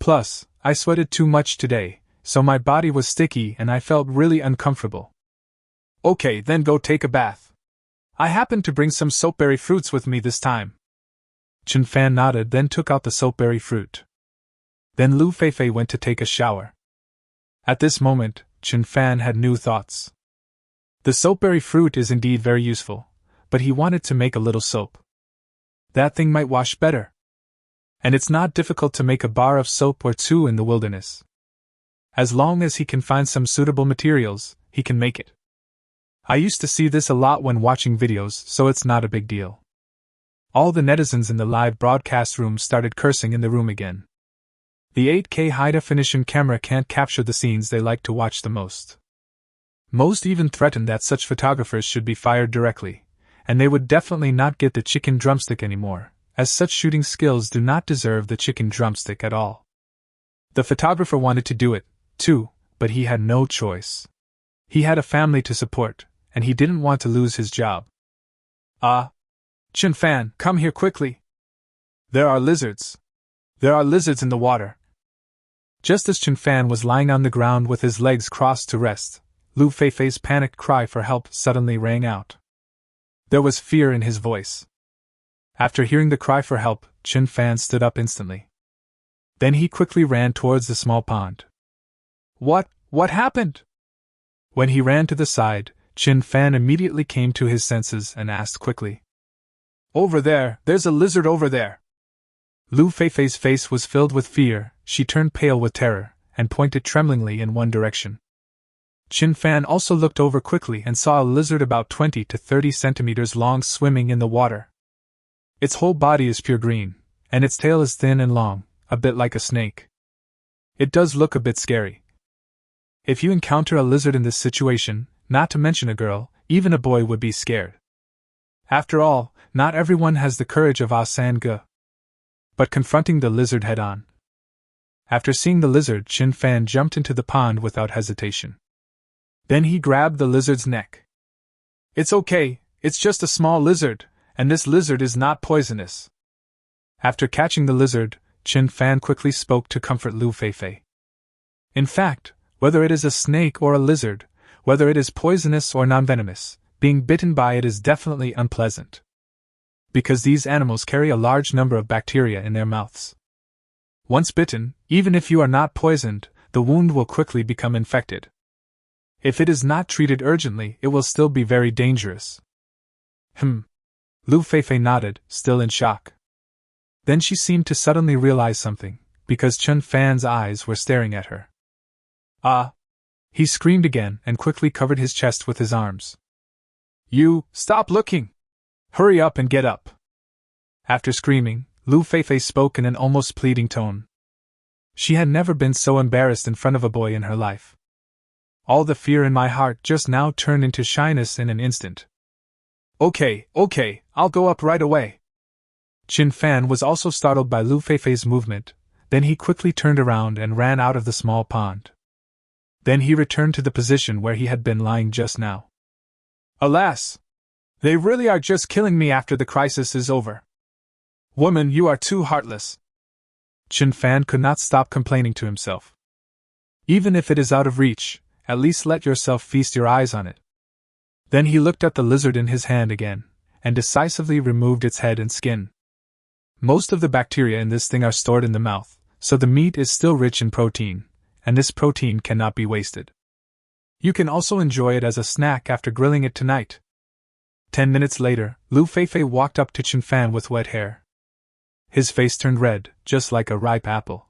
Plus, I sweated too much today, so my body was sticky and I felt really uncomfortable. Okay, then go take a bath. I happened to bring some soapberry fruits with me this time. Chin Fan nodded, then took out the soapberry fruit. Then Lu Feifei went to take a shower. At this moment, Chin Fan had new thoughts. The soapberry fruit is indeed very useful, but he wanted to make a little soap. That thing might wash better. And it's not difficult to make a bar of soap or 2 in the wilderness. As long as he can find some suitable materials, he can make it. I used to see this a lot when watching videos, so it's not a big deal. All the netizens in the live broadcast room started cursing in the room again. The 8K high-definition camera can't capture the scenes they like to watch the most. Most even threatened that such photographers should be fired directly, and they would definitely not get the chicken drumstick anymore, as such shooting skills do not deserve the chicken drumstick at all. The photographer wanted to do it, too, but he had no choice. He had a family to support, and he didn't want to lose his job. Chin Fan, come here quickly. There are lizards. There are lizards in the water. Just as Chin Fan was lying on the ground with his legs crossed to rest, Lu Feifei's panicked cry for help suddenly rang out. There was fear in his voice. After hearing the cry for help, Chin Fan stood up instantly. Then he quickly ran towards the small pond. What happened? When he ran to the side, Chin Fan immediately came to his senses and asked quickly. Over there, there's a lizard over there. Lu Feifei's face was filled with fear, she turned pale with terror, and pointed tremblingly in one direction. Chin Fan also looked over quickly and saw a lizard about 20 to 30 centimeters long swimming in the water. Its whole body is pure green, and its tail is thin and long, a bit like a snake. It does look a bit scary. If you encounter a lizard in this situation, not to mention a girl, even a boy would be scared. After all, not everyone has the courage of Ah San Ge. But confronting the lizard head-on. After seeing the lizard, Chin Fan jumped into the pond without hesitation. Then he grabbed the lizard's neck. It's okay, it's just a small lizard, and this lizard is not poisonous. After catching the lizard, Chin Fan quickly spoke to comfort Lu Feifei. In fact, whether it is a snake or a lizard, whether it is poisonous or non-venomous, being bitten by it is definitely unpleasant. Because these animals carry a large number of bacteria in their mouths. Once bitten, even if you are not poisoned, the wound will quickly become infected. If it is not treated urgently, it will still be very dangerous. Lu Feifei nodded, still in shock. Then she seemed to suddenly realize something, because Chin Fan's eyes were staring at her. Ah! He screamed again and quickly covered his chest with his arms. You, stop looking! Hurry up and get up! After screaming, Lu Feifei spoke in an almost pleading tone. She had never been so embarrassed in front of a boy in her life. All the fear in my heart just now turned into shyness in an instant. Okay, I'll go up right away. Chin Fan was also startled by Lu Feifei's movement, then he quickly turned around and ran out of the small pond. Then he returned to the position where he had been lying just now. Alas! They really are just killing me after the crisis is over. Woman, you are too heartless. Chin Fan could not stop complaining to himself. Even if it is out of reach, at least let yourself feast your eyes on it. Then he looked at the lizard in his hand again, and decisively removed its head and skin. Most of the bacteria in this thing are stored in the mouth, so the meat is still rich in protein, and this protein cannot be wasted. You can also enjoy it as a snack after grilling it tonight. 10 minutes later, Lu Feifei walked up to Chin Fan with wet hair. His face turned red, just like a ripe apple.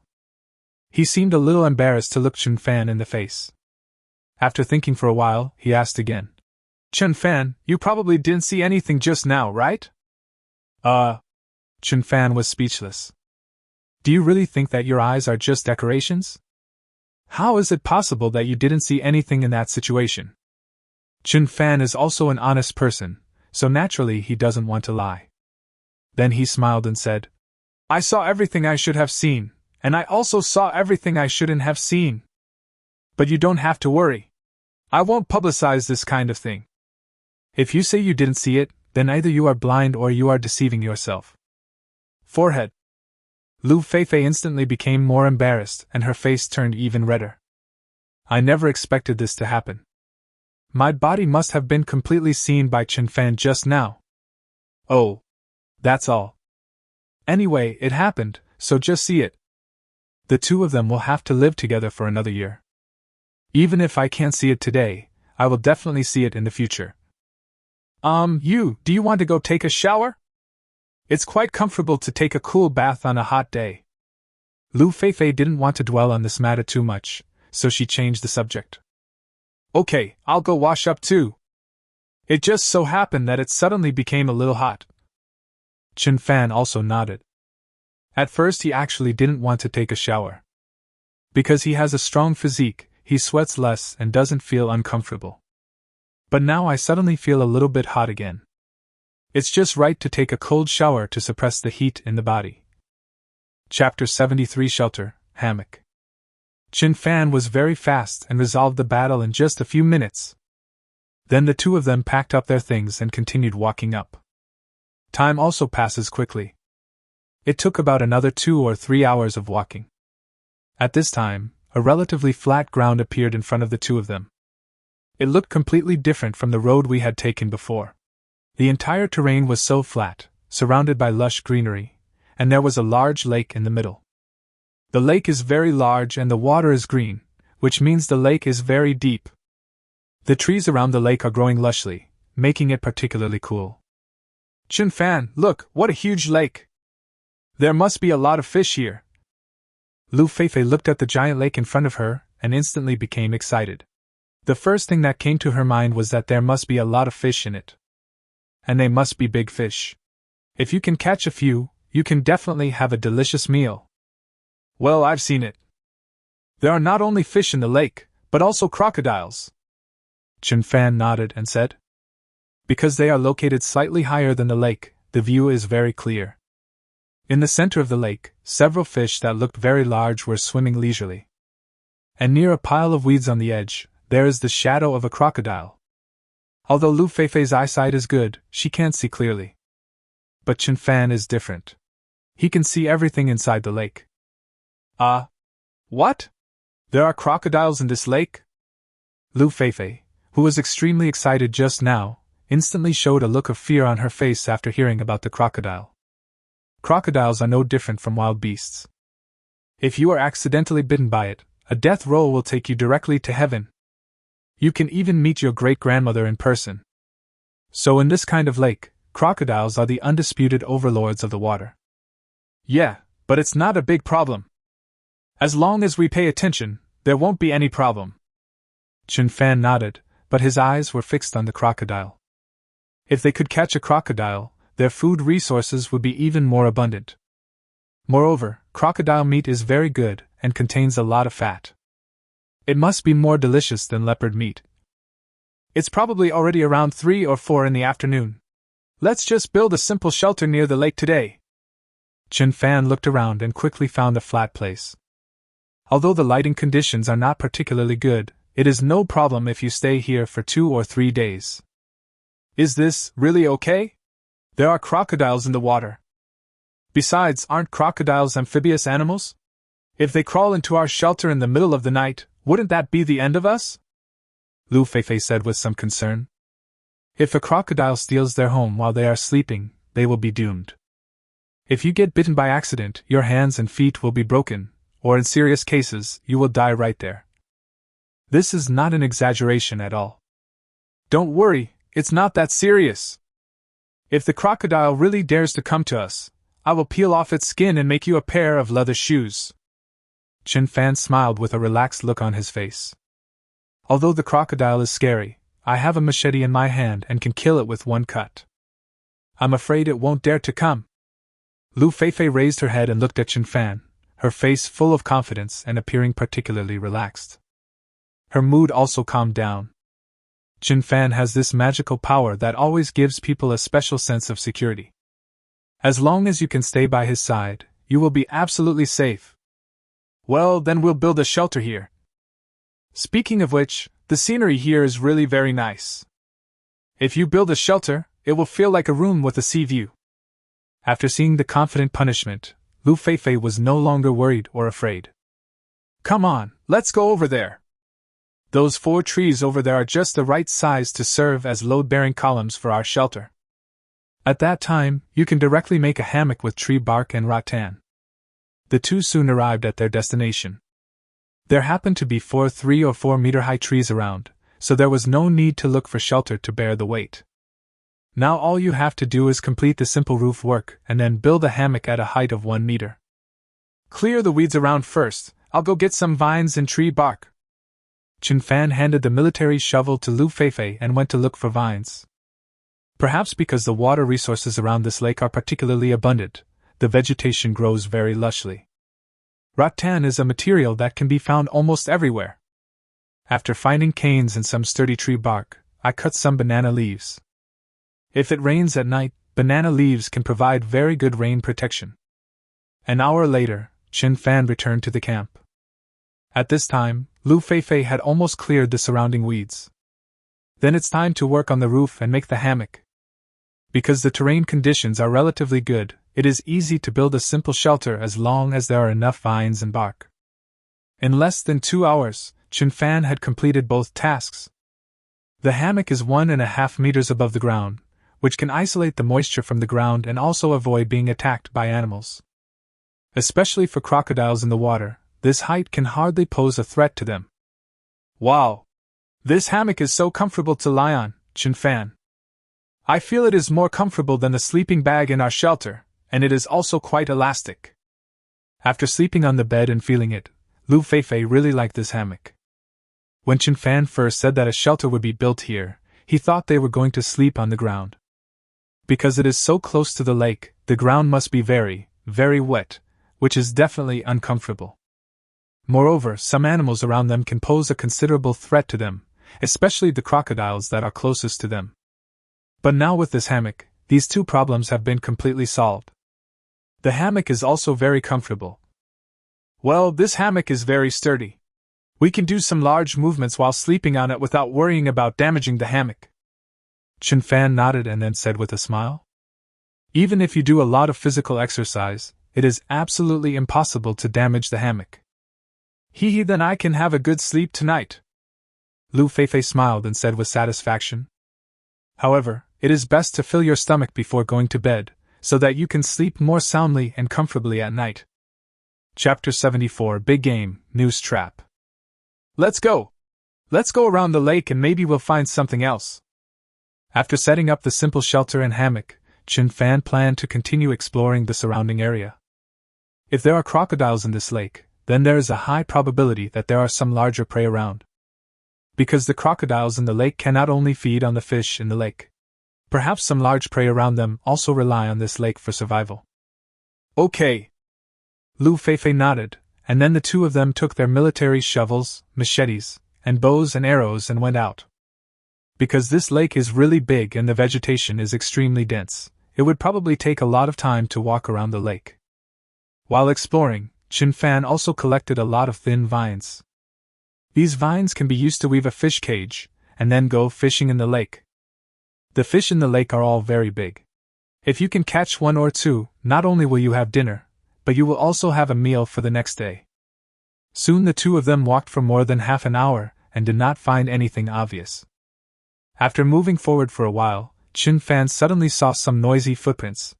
He seemed a little embarrassed to look Chin Fan in the face. After thinking for a while, he asked again. Chin Fan, you probably didn't see anything just now, right? Chin Fan was speechless. Do you really think that your eyes are just decorations? How is it possible that you didn't see anything in that situation? Chin Fan is also an honest person, so naturally he doesn't want to lie. Then he smiled and said, I saw everything I should have seen, and I also saw everything I shouldn't have seen. But you don't have to worry. I won't publicize this kind of thing. If you say you didn't see it, then either you are blind or you are deceiving yourself. Forehead. Lu Feifei instantly became more embarrassed and her face turned even redder. I never expected this to happen. My body must have been completely seen by Chin Fan just now. Oh. That's all. Anyway, it happened, so just see it. The two of them will have to live together for another year. Even if I can't see it today, I will definitely see it in the future. Do you want to go take a shower? It's quite comfortable to take a cool bath on a hot day. Lu Feifei didn't want to dwell on this matter too much, so she changed the subject. Okay, I'll go wash up too. It just so happened that it suddenly became a little hot. Chin Fan also nodded. At first he actually didn't want to take a shower. Because he has a strong physique, he sweats less and doesn't feel uncomfortable. But now I suddenly feel a little bit hot again. It's just right to take a cold shower to suppress the heat in the body. Chapter 73 Shelter, Hammock. Chin Fan was very fast and resolved the battle in just a few minutes. Then the two of them packed up their things and continued walking up. Time also passes quickly. It took about another 2 or 3 hours of walking. At this time, a relatively flat ground appeared in front of the two of them. It looked completely different from the road we had taken before. The entire terrain was so flat, surrounded by lush greenery, and there was a large lake in the middle. The lake is very large and the water is green, which means the lake is very deep. The trees around the lake are growing lushly, making it particularly cool. Chen-fan, look, what a huge lake! There must be a lot of fish here. Lu Feifei looked at the giant lake in front of her and instantly became excited. The first thing that came to her mind was that there must be a lot of fish in it. And they must be big fish. If you can catch a few, you can definitely have a delicious meal. Well, I've seen it. There are not only fish in the lake, but also crocodiles. Chen-fan nodded and said. Because they are located slightly higher than the lake, the view is very clear. In the center of the lake, several fish that looked very large were swimming leisurely. And near a pile of weeds on the edge, there is the shadow of a crocodile. Although Lu Feifei's eyesight is good, she can't see clearly. But Chen-fan is different. He can see everything inside the lake. What? There are crocodiles in this lake? Lu Feifei, who was extremely excited just now, instantly showed a look of fear on her face after hearing about the crocodile. Crocodiles are no different from wild beasts. If you are accidentally bitten by it, a death roll will take you directly to heaven. You can even meet your great-grandmother in person. So in this kind of lake, crocodiles are the undisputed overlords of the water. Yeah, but it's not a big problem. As long as we pay attention, there won't be any problem. Chen-fan nodded, but his eyes were fixed on the crocodile. If they could catch a crocodile, their food resources would be even more abundant. Moreover, crocodile meat is very good and contains a lot of fat. It must be more delicious than leopard meat. It's probably already around 3 or 4 in the afternoon. Let's just build a simple shelter near the lake today. Chen-fan looked around and quickly found a flat place. Although the lighting conditions are not particularly good, it is no problem if you stay here for 2 or 3 days. Is this really okay? There are crocodiles in the water. Besides, aren't crocodiles amphibious animals? If they crawl into our shelter in the middle of the night, wouldn't that be the end of us? Lu Feifei said with some concern. If a crocodile steals their home while they are sleeping, they will be doomed. If you get bitten by accident, your hands and feet will be broken, or in serious cases, you will die right there. This is not an exaggeration at all. Don't worry, it's not that serious. If the crocodile really dares to come to us, I will peel off its skin and make you a pair of leather shoes. Chen-fan smiled with a relaxed look on his face. Although the crocodile is scary, I have a machete in my hand and can kill it with one cut. I'm afraid it won't dare to come. Lu Feifei raised her head and looked at Chen-fan, her face full of confidence and appearing particularly relaxed. Her mood also calmed down. Chen-fan has this magical power that always gives people a special sense of security. As long as you can stay by his side, you will be absolutely safe. Well, then we'll build a shelter here. Speaking of which, the scenery here is really very nice. If you build a shelter, it will feel like a room with a sea view. After seeing the confident punishment, Lu Feifei was no longer worried or afraid. Come on, let's go over there. Those 4 trees over there are just the right size to serve as load-bearing columns for our shelter. At that time, you can directly make a hammock with tree bark and rattan. The two soon arrived at their destination. There happened to be 4 3 or 4 meter high trees around, so there was no need to look for shelter to bear the weight. Now all you have to do is complete the simple roof work and then build a hammock at a height of 1 meter. Clear the weeds around first, I'll go get some vines and tree bark. Chen-fan handed the military shovel to Lu Feifei and went to look for vines. Perhaps because the water resources around this lake are particularly abundant, the vegetation grows very lushly. Rattan is a material that can be found almost everywhere. After finding canes and some sturdy tree bark, I cut some banana leaves. If it rains at night, banana leaves can provide very good rain protection. An hour later, Chen-fan returned to the camp. At this time, Lu Feifei had almost cleared the surrounding weeds. Then it's time to work on the roof and make the hammock. Because the terrain conditions are relatively good, it is easy to build a simple shelter as long as there are enough vines and bark. In less than 2 hours, Chen-fan had completed both tasks. The hammock is 1.5 meters above the ground, which can isolate the moisture from the ground and also avoid being attacked by animals. Especially for crocodiles in the water, this height can hardly pose a threat to them. Wow! This hammock is so comfortable to lie on, Chen-fan. I feel it is more comfortable than the sleeping bag in our shelter, and it is also quite elastic. After sleeping on the bed and feeling it, Lu Feifei really liked this hammock. When Chen-fan first said that a shelter would be built here, he thought they were going to sleep on the ground. Because it is so close to the lake, the ground must be very, very wet, which is definitely uncomfortable. Moreover, some animals around them can pose a considerable threat to them, especially the crocodiles that are closest to them. But now with this hammock, these two problems have been completely solved. The hammock is also very comfortable. Well, this hammock is very sturdy. We can do some large movements while sleeping on it without worrying about damaging the hammock. Chen-fan nodded and then said with a smile, even if you do a lot of physical exercise, it is absolutely impossible to damage the hammock. Then I can have a good sleep tonight. Lu Feifei smiled and said with satisfaction. However, it is best to fill your stomach before going to bed, so that you can sleep more soundly and comfortably at night. Chapter 74 Big Game, Noose Trap. Let's go! Let's go around the lake and maybe we'll find something else. After setting up the simple shelter and hammock, Chen-fan planned to continue exploring the surrounding area. If there are crocodiles in this lake, then there is a high probability that there are some larger prey around. Because the crocodiles in the lake cannot only feed on the fish in the lake. Perhaps some large prey around them also rely on this lake for survival. Okay. Lu Feifei nodded, and then the two of them took their military shovels, machetes, and bows and arrows and went out. Because this lake is really big and the vegetation is extremely dense, it would probably take a lot of time to walk around the lake. While exploring, Chen-fan also collected a lot of thin vines. These vines can be used to weave a fish cage, and then go fishing in the lake. The fish in the lake are all very big. If you can catch one or two, not only will you have dinner, but you will also have a meal for the next day. Soon the two of them walked for more than half an hour, and did not find anything obvious. After moving forward for a while, Chen-fan suddenly saw some noisy footprints.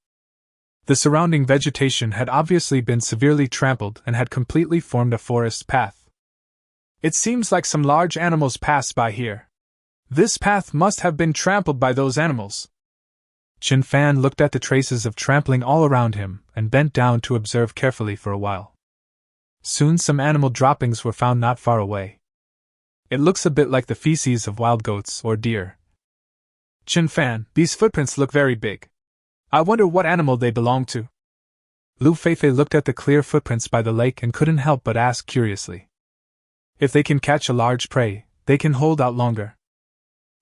The surrounding vegetation had obviously been severely trampled and had completely formed a forest path. It seems like some large animals passed by here. This path must have been trampled by those animals. Chen-fan looked at the traces of trampling all around him and bent down to observe carefully for a while. Soon some animal droppings were found not far away. It looks a bit like the feces of wild goats or deer. Chen-fan, these footprints look very big. I wonder what animal they belong to. Lu Feifei looked at the clear footprints by the lake and couldn't help but ask curiously. If they can catch a large prey, they can hold out longer.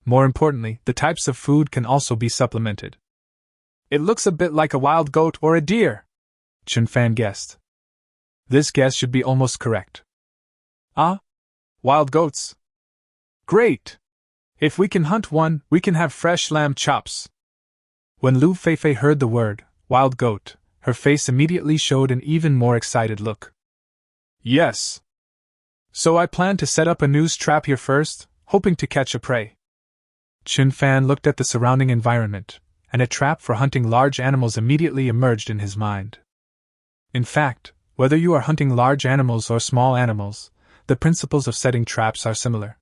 More importantly, the types of food can also be supplemented. It looks a bit like a wild goat or a deer, Chen-fan guessed. This guess should be almost correct. Ah? Wild goats? Great! If we can hunt one, we can have fresh lamb chops. When Lu Feifei heard the word, wild goat, her face immediately showed an even more excited look. Yes. So I plan to set up a noose trap here first, hoping to catch a prey. Chen-fan looked at the surrounding environment, and a trap for hunting large animals immediately emerged in his mind. In fact, whether you are hunting large animals or small animals, the principles of setting traps are similar.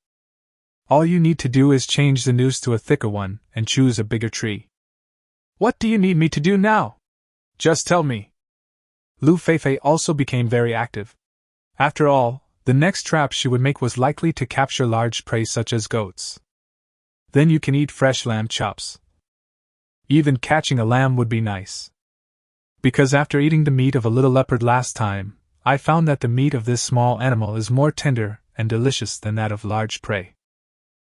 All you need to do is change the noose to a thicker one and choose a bigger tree. What do you need me to do now? Just tell me. Lu Feifei also became very active. After all, the next trap she would make was likely to capture large prey such as goats. Then you can eat fresh lamb chops. Even catching a lamb would be nice. Because after eating the meat of a little leopard last time, I found that the meat of this small animal is more tender and delicious than that of large prey.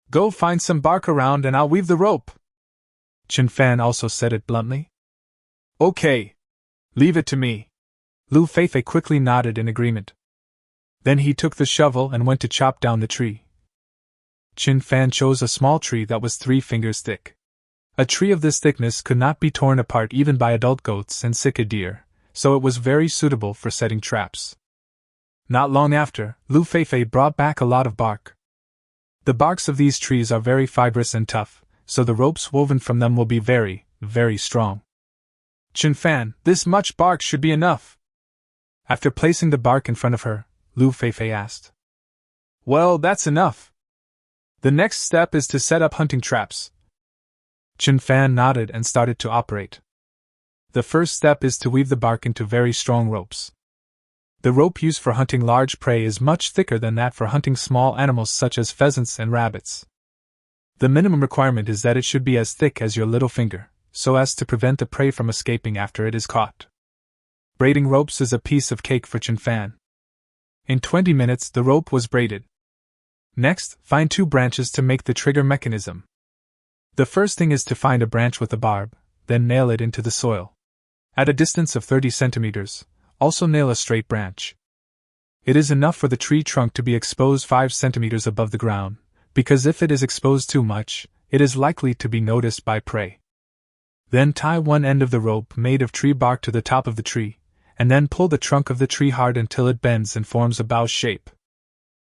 Go find some bark around and I'll weave the rope. Chen-fan also said it bluntly. Okay. Leave it to me. Lu Feifei quickly nodded in agreement. Then he took the shovel and went to chop down the tree. Chen-fan chose a small tree that was 3 fingers thick. A tree of this thickness could not be torn apart even by adult goats and sika deer, so it was very suitable for setting traps. Not long after, Lu Feifei brought back a lot of bark. The barks of these trees are very fibrous and tough, so the ropes woven from them will be very, very strong. Chen Fan, this much bark should be enough. After placing the bark in front of her, Lu Feifei asked. Well, that's enough. The next step is to set up hunting traps. Chen Fan nodded and started to operate. The first step is to weave the bark into very strong ropes. The rope used for hunting large prey is much thicker than that for hunting small animals such as pheasants and rabbits. The minimum requirement is that it should be as thick as your little finger, so as to prevent the prey from escaping after it is caught. Braiding ropes is a piece of cake for Chen Fan. In 20 minutes the rope was braided. Next, find 2 branches to make the trigger mechanism. The first thing is to find a branch with a barb, then nail it into the soil. At a distance of 30 centimeters, also nail a straight branch. It is enough for the tree trunk to be exposed 5 centimeters above the ground, because if it is exposed too much, it is likely to be noticed by prey. Then tie one end of the rope made of tree bark to the top of the tree, and then pull the trunk of the tree hard until it bends and forms a bow shape.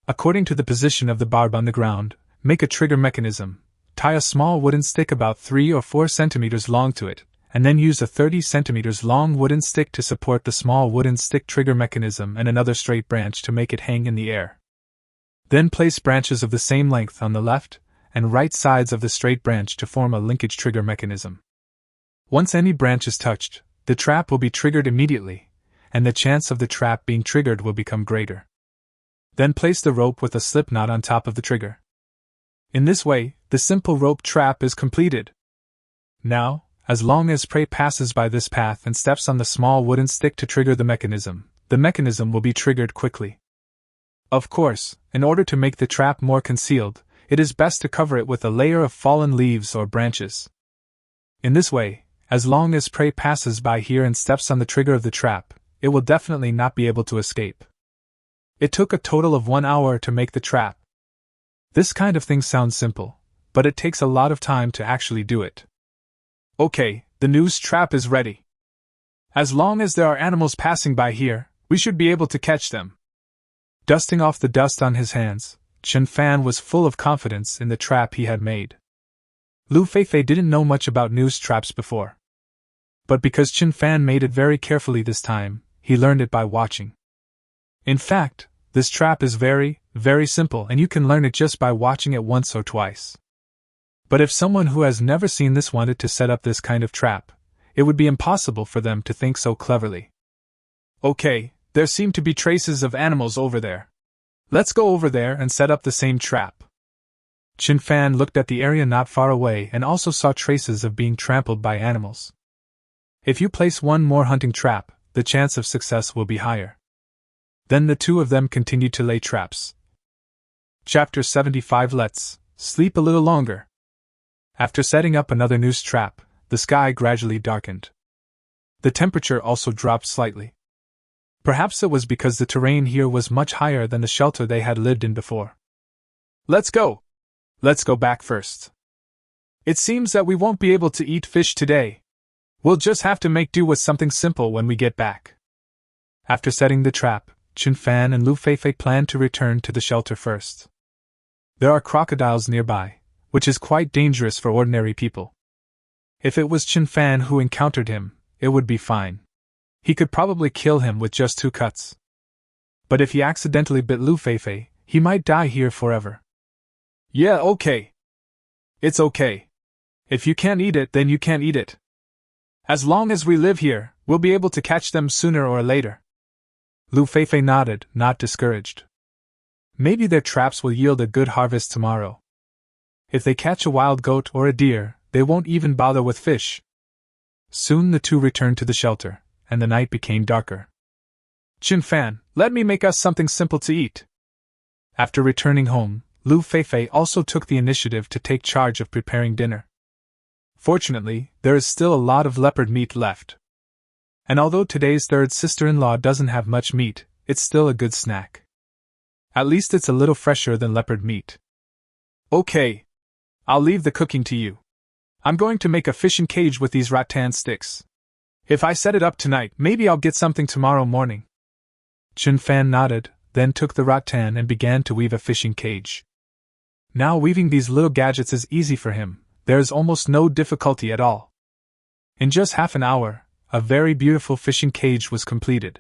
According to the position of the barb on the ground, make a trigger mechanism, tie a small wooden stick about 3 or 4 centimeters long to it, and then use a 30 centimeters long wooden stick to support the small wooden stick trigger mechanism and another straight branch to make it hang in the air. Then place branches of the same length on the left and right sides of the straight branch to form a linkage trigger mechanism. Once any branch is touched, the trap will be triggered immediately, and the chance of the trap being triggered will become greater. Then place the rope with a slip knot on top of the trigger. In this way, the simple rope trap is completed. Now, as long as prey passes by this path and steps on the small wooden stick to trigger the mechanism will be triggered quickly. Of course, in order to make the trap more concealed, it is best to cover it with a layer of fallen leaves or branches. In this way, as long as prey passes by here and steps on the trigger of the trap, it will definitely not be able to escape. It took a total of 1 hour to make the trap. This kind of thing sounds simple, but it takes a lot of time to actually do it. Okay, the noose trap is ready. As long as there are animals passing by here, we should be able to catch them. Dusting off the dust on his hands, Chen Fan was full of confidence in the trap he had made. Lu Feifei didn't know much about noose traps before. But because Chen Fan made it very carefully this time, he learned it by watching. In fact, this trap is very, very simple and you can learn it just by watching it once or twice. But if someone who has never seen this wanted to set up this kind of trap, it would be impossible for them to think so cleverly. Okay, there seem to be traces of animals over there. Let's go over there and set up the same trap. Chen Fan looked at the area not far away and also saw traces of being trampled by animals. If you place one more hunting trap, the chance of success will be higher. Then the two of them continued to lay traps. Chapter 75. Let's sleep a little longer. After setting up another noose trap, the sky gradually darkened. The temperature also dropped slightly. Perhaps it was because the terrain here was much higher than the shelter they had lived in before. Let's go! Let's go back first. It seems that we won't be able to eat fish today. We'll just have to make do with something simple when we get back. After setting the trap, Chen Fan and Lu Feifei planned to return to the shelter first. There are crocodiles nearby, which is quite dangerous for ordinary people. If it was Chen Fan who encountered him, it would be fine. He could probably kill him with just 2 cuts. But if he accidentally bit Lu Feifei, he might die here forever. Yeah, okay. It's okay. If you can't eat it, then you can't eat it. As long as we live here, we'll be able to catch them sooner or later. Lu Feifei nodded, not discouraged. Maybe their traps will yield a good harvest tomorrow. If they catch a wild goat or a deer, they won't even bother with fish. Soon the two returned to the shelter, and the night became darker. Chen Fan, let me make us something simple to eat. After returning home, Lu Feifei also took the initiative to take charge of preparing dinner. Fortunately, there is still a lot of leopard meat left. And although today's third sister-in-law doesn't have much meat, it's still a good snack. At least it's a little fresher than leopard meat. Okay. I'll leave the cooking to you. I'm going to make a fishing cage with these rattan sticks. If I set it up tonight, maybe I'll get something tomorrow morning. Chen Fan nodded, then took the rattan and began to weave a fishing cage. Now weaving these little gadgets is easy for him, there is almost no difficulty at all. In just half an hour, a very beautiful fishing cage was completed.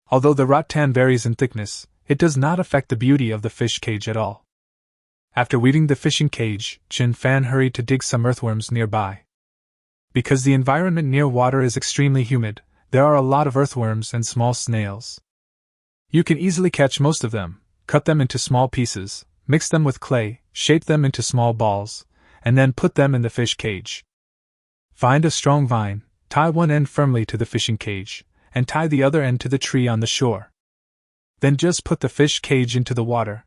Although the rattan varies in thickness, it does not affect the beauty of the fish cage at all. After weeding the fishing cage, Chin Fan hurried to dig some earthworms nearby. Because the environment near water is extremely humid, there are a lot of earthworms and small snails. You can easily catch most of them, cut them into small pieces, mix them with clay, shape them into small balls, and then put them in the fish cage. Find a strong vine, tie one end firmly to the fishing cage, and tie the other end to the tree on the shore. Then just put the fish cage into the water.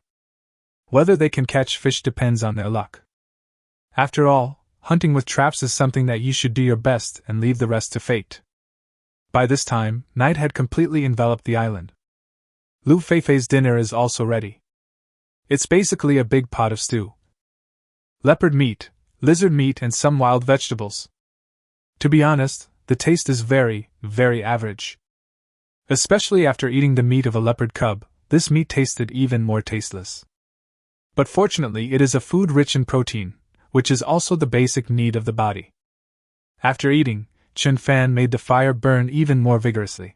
Whether they can catch fish depends on their luck. After all, hunting with traps is something that you should do your best and leave the rest to fate. By this time, night had completely enveloped the island. Lu Feifei's dinner is also ready. It's basically a big pot of stew. Leopard meat, lizard meat, and some wild vegetables. To be honest, the taste is very, very average. Especially after eating the meat of a leopard cub, this meat tasted even more tasteless. But fortunately, it is a food rich in protein, which is also the basic need of the body. After eating, Chin Fan made the fire burn even more vigorously.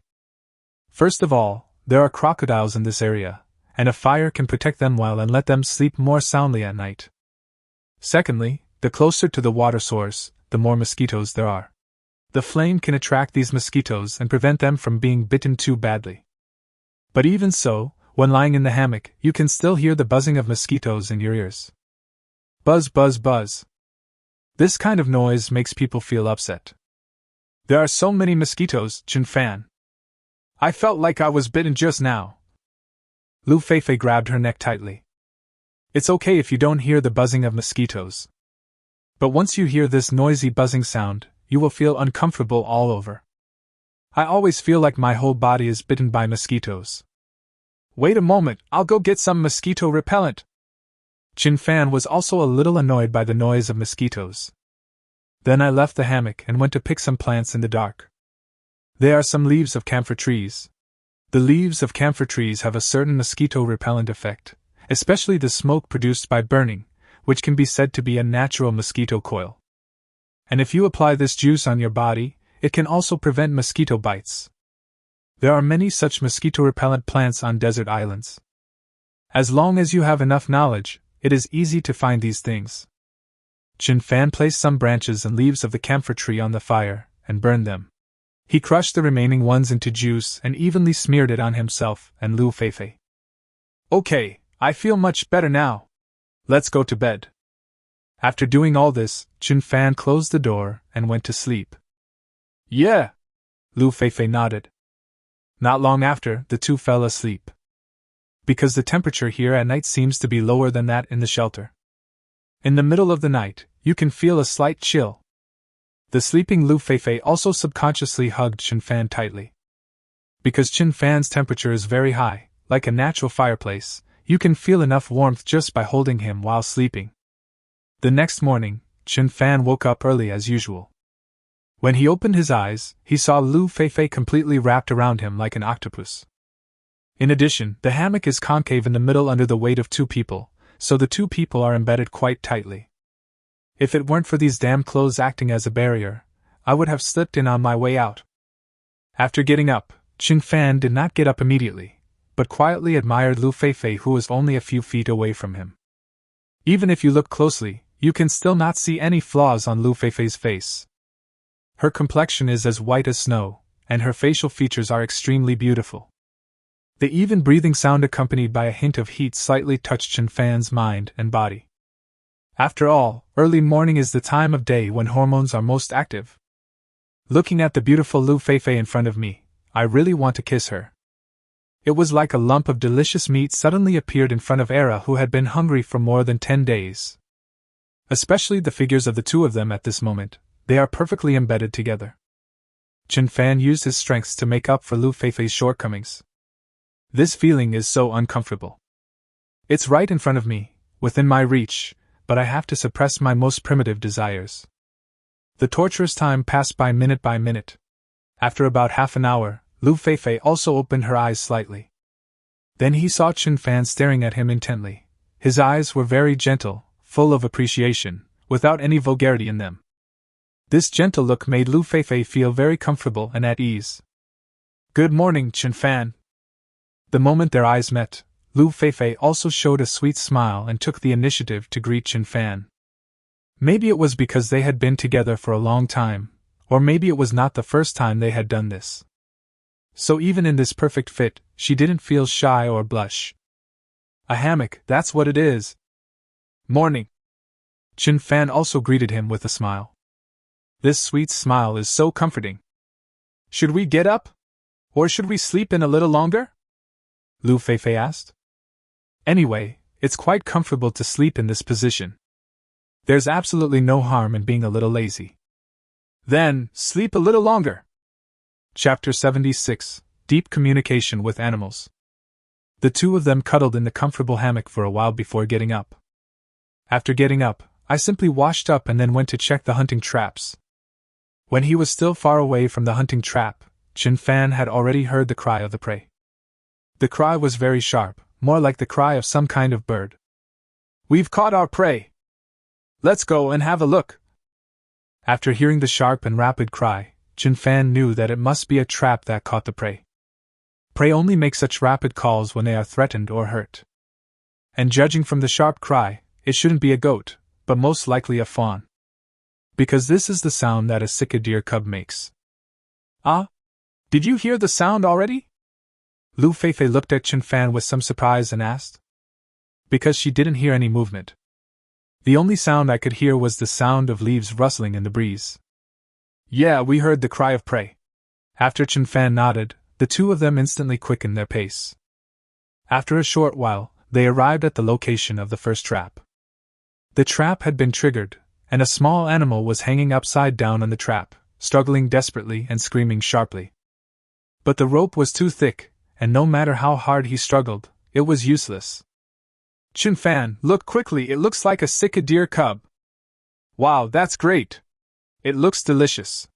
First of all, there are crocodiles in this area, and a fire can protect them well and let them sleep more soundly at night. Secondly, the closer to the water source, the more mosquitoes there are. The flame can attract these mosquitoes and prevent them from being bitten too badly. But even so, when lying in the hammock, you can still hear the buzzing of mosquitoes in your ears. Buzz, buzz, buzz. This kind of noise makes people feel upset. There are so many mosquitoes, Chin Fan. I felt like I was bitten just now. Lu Feifei grabbed her neck tightly. It's okay if you don't hear the buzzing of mosquitoes. But once you hear this noisy buzzing sound, you will feel uncomfortable all over. I always feel like my whole body is bitten by mosquitoes. Wait a moment, I'll go get some mosquito repellent. Chin Fan was also a little annoyed by the noise of mosquitoes. Then I left the hammock and went to pick some plants in the dark. There are some leaves of camphor trees. The leaves of camphor trees have a certain mosquito repellent effect, especially the smoke produced by burning, which can be said to be a natural mosquito coil. And if you apply this juice on your body, it can also prevent mosquito bites. There are many such mosquito repellent plants on desert islands. As long as you have enough knowledge, it is easy to find these things. Chin Fan placed some branches and leaves of the camphor tree on the fire and burned them. He crushed the remaining ones into juice and evenly smeared it on himself and Lu Feifei. Okay, I feel much better now. Let's go to bed. After doing all this, Chin Fan closed the door and went to sleep. Yeah, Lu Feifei nodded. Not long after, the two fell asleep. Because the temperature here at night seems to be lower than that in the shelter. In the middle of the night, you can feel a slight chill. The sleeping Lu Feifei also subconsciously hugged Chin Fan tightly. Because Chin Fan's temperature is very high, like a natural fireplace, you can feel enough warmth just by holding him while sleeping. The next morning, Chin Fan woke up early as usual. When he opened his eyes, he saw Lu Feifei completely wrapped around him like an octopus. In addition, the hammock is concave in the middle under the weight of two people, so the two people are embedded quite tightly. If it weren't for these damn clothes acting as a barrier, I would have slipped in on my way out. After getting up, Chin Fan did not get up immediately, but quietly admired Lu Feifei, who was only a few feet away from him. Even if you look closely, you can still not see any flaws on Lu Feifei's face. Her complexion is as white as snow, and her facial features are extremely beautiful. The even breathing sound accompanied by a hint of heat slightly touched Chin Fan's mind and body. After all, early morning is the time of day when hormones are most active. Looking at the beautiful Lu Feifei in front of me, I really want to kiss her. It was like a lump of delicious meat suddenly appeared in front of Era, who had been hungry for more than 10 days. Especially the figures of the two of them at this moment, they are perfectly embedded together. Chin Fan used his strengths to make up for Lu Feifei's shortcomings. This feeling is so uncomfortable. It's right in front of me, within my reach, but I have to suppress my most primitive desires. The torturous time passed by minute. After about half an hour, Lu Feifei also opened her eyes slightly. Then he saw Chin Fan staring at him intently. His eyes were very gentle, full of appreciation, without any vulgarity in them. This gentle look made Lu Feifei feel very comfortable and at ease. "Good morning, Chen Fan." The moment their eyes met, Lu Feifei also showed a sweet smile and took the initiative to greet Chen Fan. Maybe it was because they had been together for a long time, or maybe it was not the first time they had done this. So even in this perfect fit, she didn't feel shy or blush. "A hammock, that's what it is." "Morning." Chen Fan also greeted him with a smile. This sweet smile is so comforting. "Should we get up? Or should we sleep in a little longer?" Lu Feifei asked. "Anyway, it's quite comfortable to sleep in this position. There's absolutely no harm in being a little lazy." "Then, sleep a little longer." Chapter 76: Deep Communication with Animals. The two of them cuddled in the comfortable hammock for a while before getting up. After getting up, I simply washed up and then went to check the hunting traps. When he was still far away from the hunting trap, Chen Fan had already heard the cry of the prey. The cry was very sharp, more like the cry of some kind of bird. "We've caught our prey. Let's go and have a look." After hearing the sharp and rapid cry, Chen Fan knew that it must be a trap that caught the prey. Prey only make such rapid calls when they are threatened or hurt. And judging from the sharp cry, it shouldn't be a goat, but most likely a fawn. Because this is the sound that a sika deer cub makes. "Ah? Did you hear the sound already?" Lu Feifei looked at Chen Fan with some surprise and asked. Because she didn't hear any movement. "The only sound I could hear was the sound of leaves rustling in the breeze." "Yeah, we heard the cry of prey." After Chen Fan nodded, the two of them instantly quickened their pace. After a short while, they arrived at the location of the first trap. The trap had been triggered, and a small animal was hanging upside down on the trap, struggling desperately and screaming sharply. But the rope was too thick, and no matter how hard he struggled, it was useless. "Chen Fan, look quickly, it looks like a sika deer cub." "Wow, that's great. It looks delicious."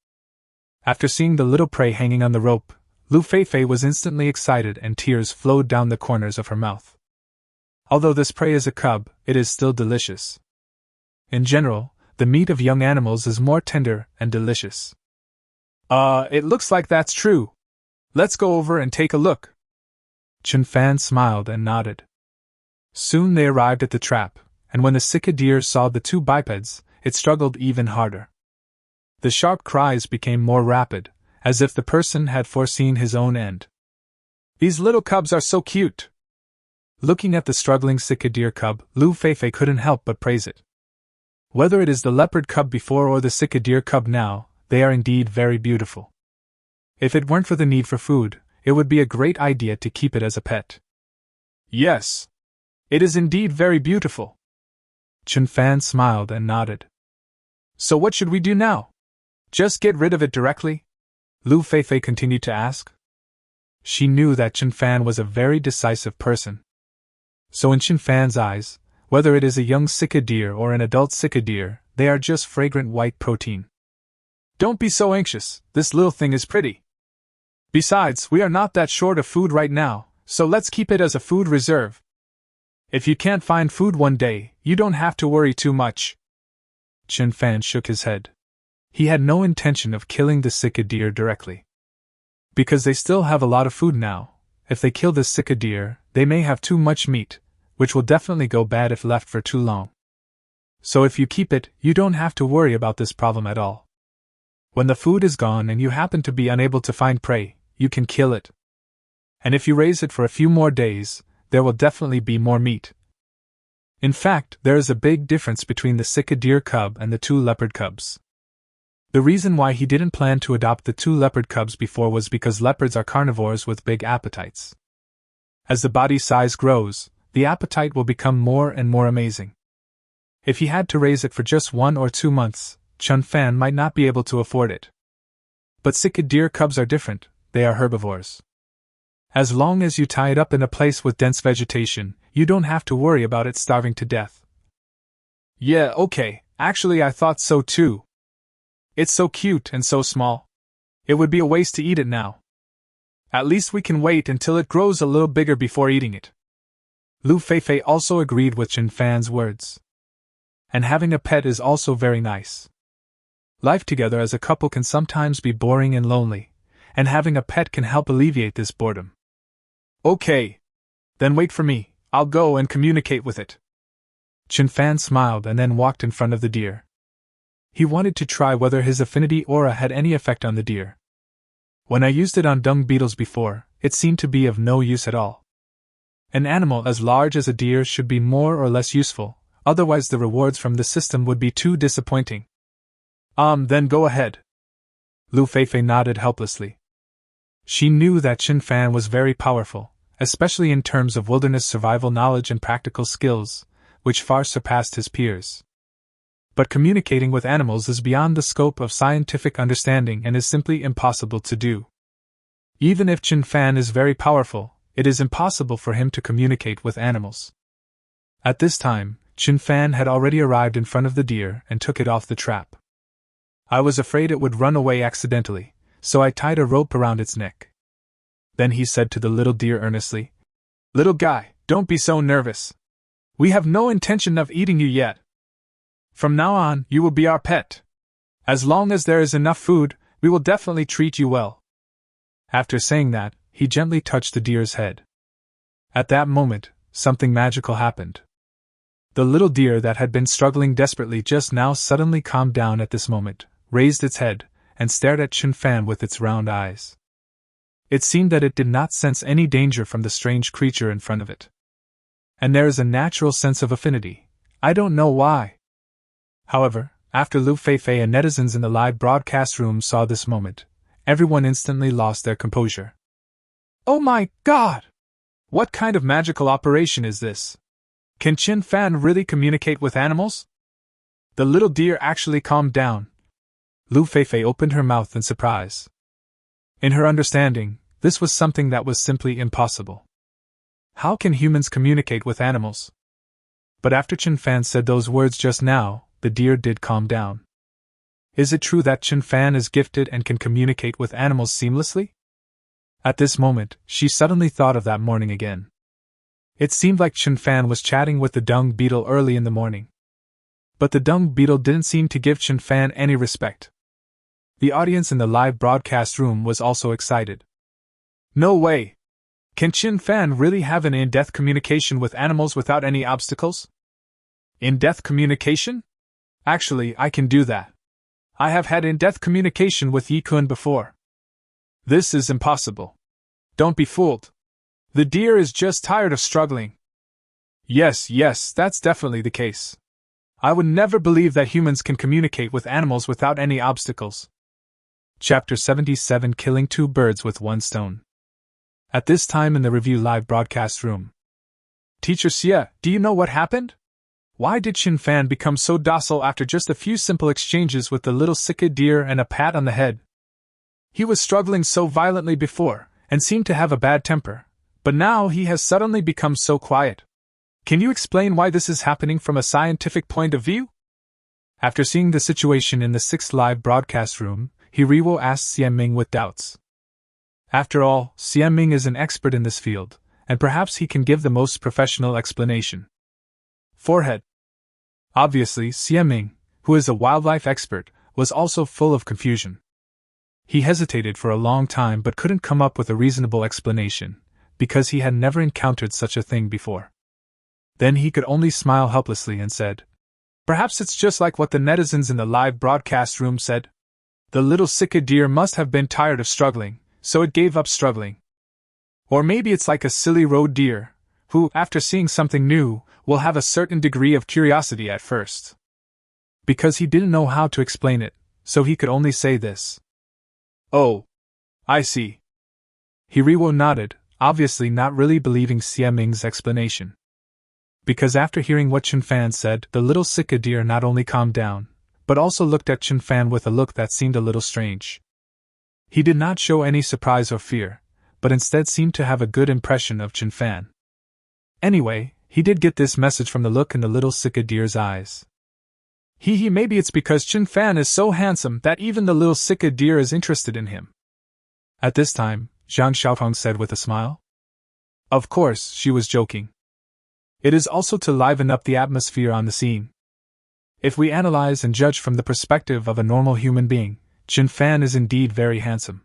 After seeing the little prey hanging on the rope, Lu Feifei was instantly excited and tears flowed down the corners of her mouth. Although this prey is a cub, it is still delicious. In general, the meat of young animals is more tender and delicious. It looks like that's true. Let's go over and take a look." Chen Fan smiled and nodded. Soon they arrived at the trap, and when the sika deer saw the two bipeds, it struggled even harder. The sharp cries became more rapid, as if the person had foreseen his own end. "These little cubs are so cute." Looking at the struggling sika deer cub, Lu Feifei couldn't help but praise it. Whether it is the leopard cub before or the sika deer cub now, they are indeed very beautiful. If it weren't for the need for food, it would be a great idea to keep it as a pet. "Yes. It is indeed very beautiful." Chen Fan smiled and nodded. "So what should we do now? Just get rid of it directly?" Lu Feifei continued to ask. She knew that Chen Fan was a very decisive person. So in Chen Fan's eyes, whether it is a young sika deer or an adult sika deer, they are just fragrant white protein. "Don't be so anxious, this little thing is pretty. Besides, we are not that short of food right now, so let's keep it as a food reserve. If you can't find food one day, you don't have to worry too much." Chen Fan shook his head. He had no intention of killing the sika deer directly. Because they still have a lot of food now, if they kill this sika deer, they may have too much meat, which will definitely go bad if left for too long. So if you keep it, you don't have to worry about this problem at all. When the food is gone and you happen to be unable to find prey, you can kill it. And if you raise it for a few more days, there will definitely be more meat. In fact, there is a big difference between the sika deer cub and the two leopard cubs. The reason why he didn't plan to adopt the two leopard cubs before was because leopards are carnivores with big appetites. As the body size grows, the appetite will become more and more amazing. If he had to raise it for just 1 or 2 months, Chen Fan might not be able to afford it. But sika deer cubs are different, they are herbivores. As long as you tie it up in a place with dense vegetation, you don't have to worry about it starving to death. "Yeah, okay, actually I thought so too. It's so cute and so small. It would be a waste to eat it now. At least we can wait until it grows a little bigger before eating it." Lu Feifei also agreed with Chen Fan's words. And having a pet is also very nice. Life together as a couple can sometimes be boring and lonely, and having a pet can help alleviate this boredom. Okay. Then wait for me, I'll go and communicate with it. Chen Fan smiled and then walked in front of the deer. He wanted to try whether his affinity aura had any effect on the deer. When I used it on dung beetles before, it seemed to be of no use at all. An animal as large as a deer should be more or less useful, otherwise the rewards from the system would be too disappointing. Then go ahead. Lu Feifei nodded helplessly. She knew that Chen Fan was very powerful, especially in terms of wilderness survival knowledge and practical skills, which far surpassed his peers. But communicating with animals is beyond the scope of scientific understanding and is simply impossible to do. Even if Chen Fan is very powerful, it is impossible for him to communicate with animals. At this time, Chen Fan had already arrived in front of the deer and took it off the trap. I was afraid it would run away accidentally, so I tied a rope around its neck. Then he said to the little deer earnestly, "Little guy, don't be so nervous. We have no intention of eating you yet. From now on, you will be our pet. As long as there is enough food, we will definitely treat you well." After saying that, he gently touched the deer's head. At that moment, something magical happened. The little deer that had been struggling desperately just now suddenly calmed down at this moment, raised its head, and stared at Chen Fan with its round eyes. It seemed that it did not sense any danger from the strange creature in front of it. And there is a natural sense of affinity. I don't know why. However, after Lu Feifei and netizens in the live broadcast room saw this moment, everyone instantly lost their composure. Oh my God! What kind of magical operation is this? Can Chen Fan really communicate with animals? The little deer actually calmed down. Lu Feifei opened her mouth in surprise. In her understanding, this was something that was simply impossible. How can humans communicate with animals? But after Chen Fan said those words just now, the deer did calm down. Is it true that Chen Fan is gifted and can communicate with animals seamlessly? At this moment, she suddenly thought of that morning again. It seemed like Chen Fan was chatting with the dung beetle early in the morning. But the dung beetle didn't seem to give Chen Fan any respect. The audience in the live broadcast room was also excited. No way! Can Chen Fan really have an in-depth communication with animals without any obstacles? In-depth communication? Actually, I can do that. I have had in-depth communication with Yi-kun before. This is impossible. Don't be fooled. The deer is just tired of struggling. Yes, that's definitely the case. I would never believe that humans can communicate with animals without any obstacles. Chapter 77: Killing Two Birds with One Stone. At this time in the review live broadcast room. Teacher Xie, do you know what happened? Why did Chen Fan become so docile after just a few simple exchanges with the little Sika deer and a pat on the head? He was struggling so violently before, and seemed to have a bad temper, but now he has suddenly become so quiet. Can you explain why this is happening from a scientific point of view? After seeing the situation in the 6th live broadcast room, Hiriwo asked Xian Ming with doubts. After all, Xian Ming is an expert in this field, and perhaps he can give the most professional explanation. Forehead. Obviously, Xian Ming, who is a wildlife expert, was also full of confusion. He hesitated for a long time but couldn't come up with a reasonable explanation, because he had never encountered such a thing before. Then he could only smile helplessly and said, "Perhaps it's just like what the netizens in the live broadcast room said. The little Sika deer must have been tired of struggling, so it gave up struggling. Or maybe it's like a silly road deer, who, after seeing something new, will have a certain degree of curiosity at first." Because he didn't know how to explain it, so he could only say this. Oh, I see. Hiriwo nodded, obviously not really believing Xie Ming's explanation. Because after hearing what Chen Fan said, the little Sika deer not only calmed down, but also looked at Chen Fan with a look that seemed a little strange. He did not show any surprise or fear, but instead seemed to have a good impression of Chen Fan. Anyway, he did get this message from the look in the little Sika deer's eyes. Maybe it's because Chen Fan is so handsome that even the little Sika deer is interested in him. At this time, Zhang Xiaotong said with a smile. Of course, she was joking. It is also to liven up the atmosphere on the scene. If we analyze and judge from the perspective of a normal human being, Chin Fan is indeed very handsome.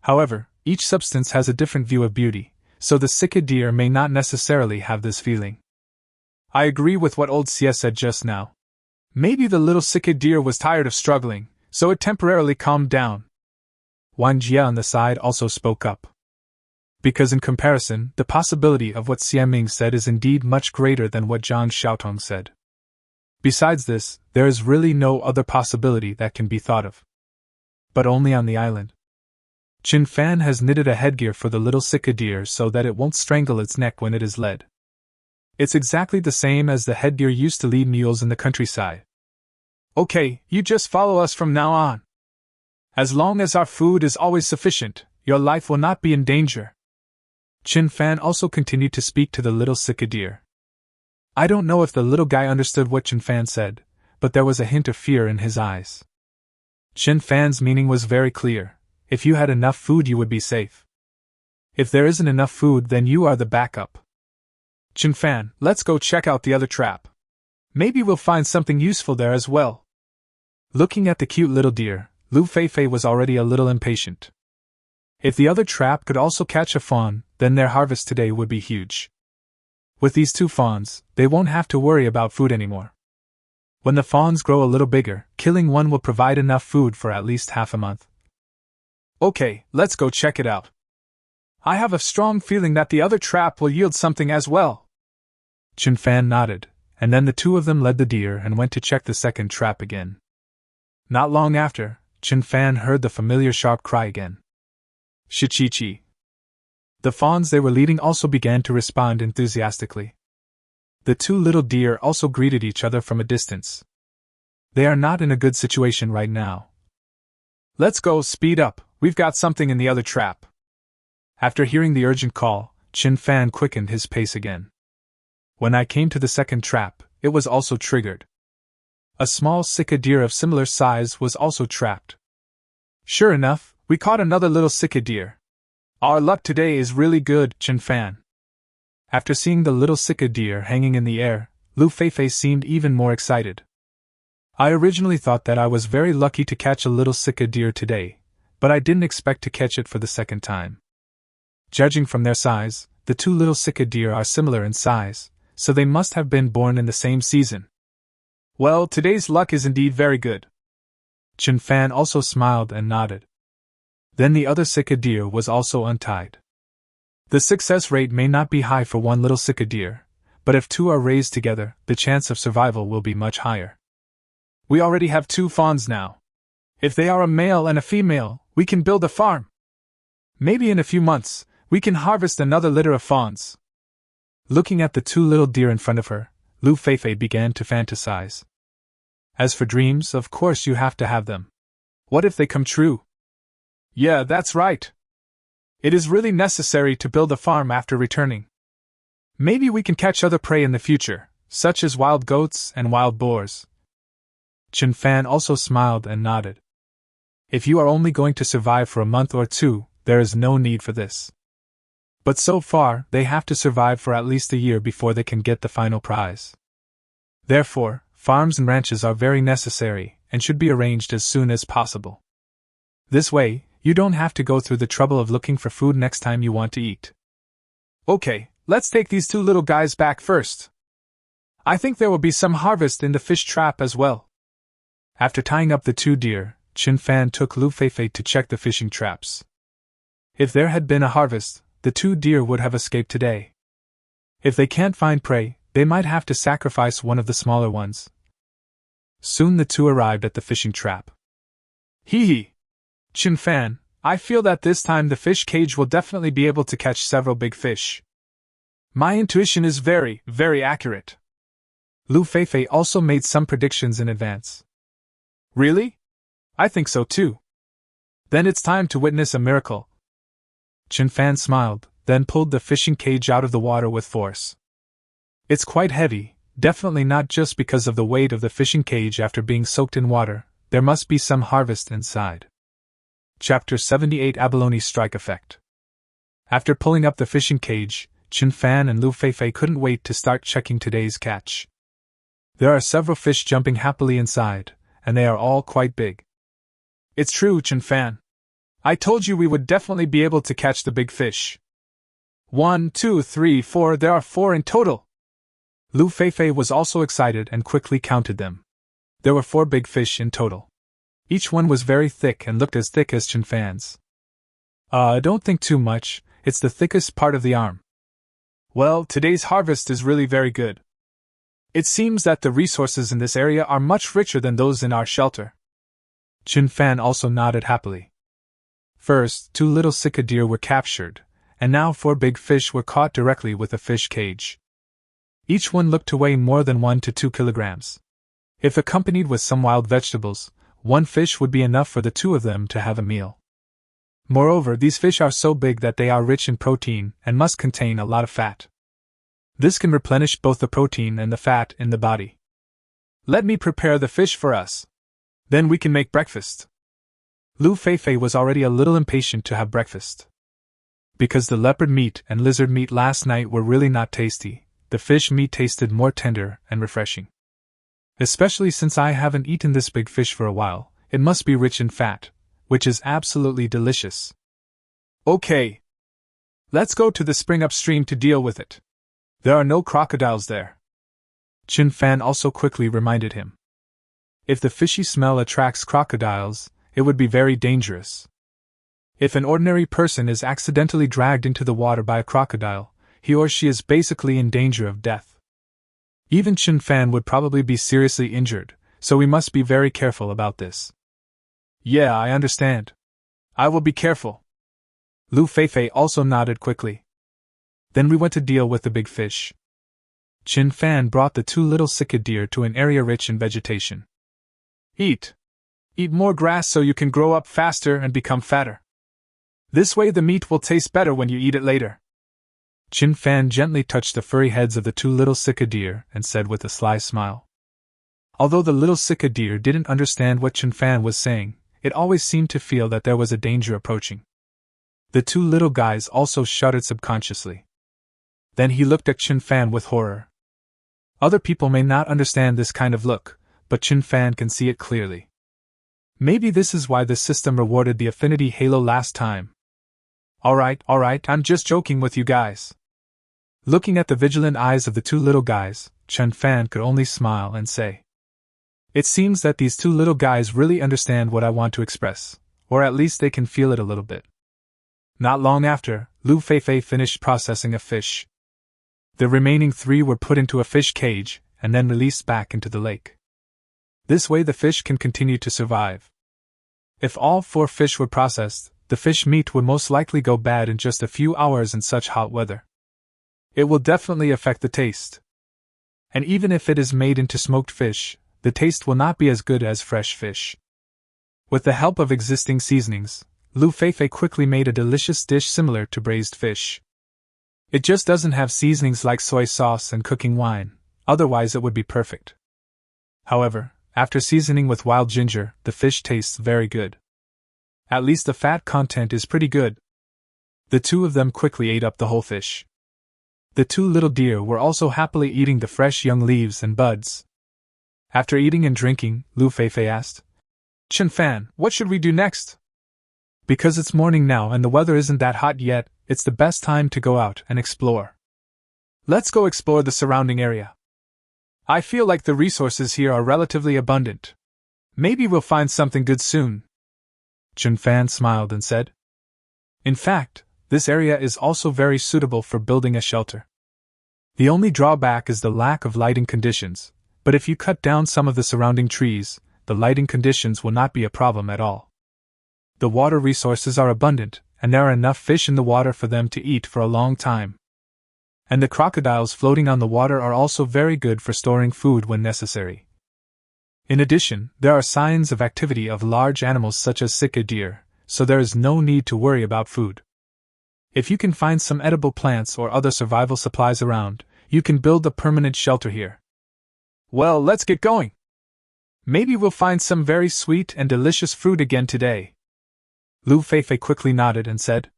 However, each substance has a different view of beauty, so the Sika deer may not necessarily have this feeling. I agree with what old Xie said just now. Maybe the little Sika deer was tired of struggling, so it temporarily calmed down. Wang Jia on the side also spoke up. Because in comparison, the possibility of what Xie Ming said is indeed much greater than what Zhang Xiaotong said. Besides this, there is really no other possibility that can be thought of. But only on the island. Chin Fan has knitted a headgear for the little Sika deer so that it won't strangle its neck when it is led. It's exactly the same as the headgear used to lead mules in the countryside. Okay, you just follow us from now on. As long as our food is always sufficient, your life will not be in danger. Chin Fan also continued to speak to the little Sika deer. I don't know if the little guy understood what Chin Fan said, but there was a hint of fear in his eyes. Chin Fan's meaning was very clear. If you had enough food, you would be safe. If there isn't enough food, then you are the backup. Chin Fan, let's go check out the other trap. Maybe we'll find something useful there as well. Looking at the cute little deer, Lu Feifei was already a little impatient. If the other trap could also catch a fawn, then their harvest today would be huge. With these 2 fawns, they won't have to worry about food anymore. When the fawns grow a little bigger, killing one will provide enough food for at least half a month. Okay, let's go check it out. I have a strong feeling that the other trap will yield something as well. Chin Fan nodded, and then the 2 of them led the deer and went to check the second trap again. Not long after, Chin Fan heard the familiar sharp cry again. Shi-chi-chi. The fawns they were leading also began to respond enthusiastically. The 2 little deer also greeted each other from a distance. They are not in a good situation right now. Let's go, speed up, we've got something in the other trap. After hearing the urgent call, Chin Fan quickened his pace again. When I came to the second trap, it was also triggered. A small Sika deer of similar size was also trapped. Sure enough, we caught another little Sika deer. Our luck today is really good, Chin Fan. After seeing the little Sika deer hanging in the air, Lu Feifei seemed even more excited. I originally thought that I was very lucky to catch a little Sika deer today, but I didn't expect to catch it for the second time. Judging from their size, the 2 little Sika deer are similar in size, so they must have been born in the same season. Well, today's luck is indeed very good. Chin Fan also smiled and nodded. Then the other Sika deer was also untied. The success rate may not be high for one little Sika deer, but if 2 are raised together, the chance of survival will be much higher. We already have 2 fawns now. If they are a male and a female, we can build a farm. Maybe in a few months, we can harvest another litter of fawns. Looking at the 2 little deer in front of her, Lu Feifei began to fantasize. As for dreams, of course you have to have them. What if they come true? Yeah, that's right. It is really necessary to build a farm after returning. Maybe we can catch other prey in the future, such as wild goats and wild boars. Chin Fan also smiled and nodded. If you are only going to survive for a month or 2, there is no need for this. But so far, they have to survive for at least a year before they can get the final prize. Therefore, farms and ranches are very necessary and should be arranged as soon as possible. This way, you don't have to go through the trouble of looking for food next time you want to eat. Okay, let's take these 2 little guys back first. I think there will be some harvest in the fish trap as well. After tying up the 2 deer, Chin Fan took Lu Feifei to check the fishing traps. If there had been a harvest, the 2 deer would have escaped today. If they can't find prey, they might have to sacrifice one of the smaller ones. Soon the 2 arrived at the fishing trap. Hee hee! Chin Fan, I feel that this time the fish cage will definitely be able to catch several big fish. My intuition is very, very accurate. Lu Feifei also made some predictions in advance. Really? I think so too. Then it's time to witness a miracle. Chin Fan smiled, then pulled the fishing cage out of the water with force. It's quite heavy, definitely not just because of the weight of the fishing cage after being soaked in water, there must be some harvest inside. Chapter 78 Abalone Strike Effect. After pulling up the fishing cage, Chin Fan and Lu Feifei couldn't wait to start checking today's catch. There are several fish jumping happily inside, and they are all quite big. It's true, Chen Fan. I told you we would definitely be able to catch the big fish. 1, 2, 3, 4, there are 4 in total. Lu Feifei was also excited and quickly counted them. There were 4 big fish in total. Each one was very thick and looked as thick as Chen Fan's. Don't think too much, it's the thickest part of the arm. Well, today's harvest is really very good. It seems that the resources in this area are much richer than those in our shelter. Chen Fan also nodded happily. First, 2 little sika deer were captured, and now 4 big fish were caught directly with a fish cage. Each one looked to weigh more than 1 to 2 kilograms. If accompanied with some wild vegetables, 1 fish would be enough for the 2 of them to have a meal. Moreover, these fish are so big that they are rich in protein and must contain a lot of fat. This can replenish both the protein and the fat in the body. Let me prepare the fish for us. Then we can make breakfast. Lu Feifei was already a little impatient to have breakfast. Because the leopard meat and lizard meat last night were really not tasty, the fish meat tasted more tender and refreshing. Especially since I haven't eaten this big fish for a while, it must be rich in fat, which is absolutely delicious. Okay. Let's go to the spring upstream to deal with it. There are no crocodiles there. Chen Fan also quickly reminded him. If the fishy smell attracts crocodiles, it would be very dangerous. If an ordinary person is accidentally dragged into the water by a crocodile, he or she is basically in danger of death. Even Chen Fan would probably be seriously injured, so we must be very careful about this. Yeah, I understand. I will be careful. Lu Feifei also nodded quickly. Then we went to deal with the big fish. Chen Fan brought the 2 little sika deer to an area rich in vegetation. Eat. Eat more grass so you can grow up faster and become fatter. This way the meat will taste better when you eat it later. Chen Fan gently touched the furry heads of the 2 little sika deer and said with a sly smile. Although the little sika deer didn't understand what Chen Fan was saying, it always seemed to feel that there was a danger approaching. The 2 little guys also shuddered subconsciously. Then he looked at Chen Fan with horror. Other people may not understand this kind of look, but Chen Fan can see it clearly. Maybe this is why the system rewarded the affinity halo last time. Alright, I'm just joking with you guys. Looking at the vigilant eyes of the 2 little guys, Chen Fan could only smile and say, it seems that these 2 little guys really understand what I want to express, or at least they can feel it a little bit. Not long after, Lu Feifei finished processing a fish. The remaining 3 were put into a fish cage and then released back into the lake. This way the fish can continue to survive. If all 4 fish were processed, the fish meat would most likely go bad in just a few hours in such hot weather. It will definitely affect the taste. And even if it is made into smoked fish, the taste will not be as good as fresh fish. With the help of existing seasonings, Lu Feifei quickly made a delicious dish similar to braised fish. It just doesn't have seasonings like soy sauce and cooking wine, otherwise it would be perfect. However, after seasoning with wild ginger, the fish tastes very good. At least the fat content is pretty good. The 2 of them quickly ate up the whole fish. The 2 little deer were also happily eating the fresh young leaves and buds. After eating and drinking, Lu Feifei asked, Chen Fan, what should we do next? Because it's morning now and the weather isn't that hot yet, it's the best time to go out and explore. Let's go explore the surrounding area. I feel like the resources here are relatively abundant. Maybe we'll find something good soon. Chen Fan smiled and said, in fact, this area is also very suitable for building a shelter. The only drawback is the lack of lighting conditions, but if you cut down some of the surrounding trees, the lighting conditions will not be a problem at all. The water resources are abundant, and there are enough fish in the water for them to eat for a long time. And the crocodiles floating on the water are also very good for storing food when necessary. In addition, there are signs of activity of large animals such as sika deer, so there is no need to worry about food. If you can find some edible plants or other survival supplies around, you can build a permanent shelter here. Well, let's get going. Maybe we'll find some very sweet and delicious fruit again today. Lu Feifei quickly nodded and said,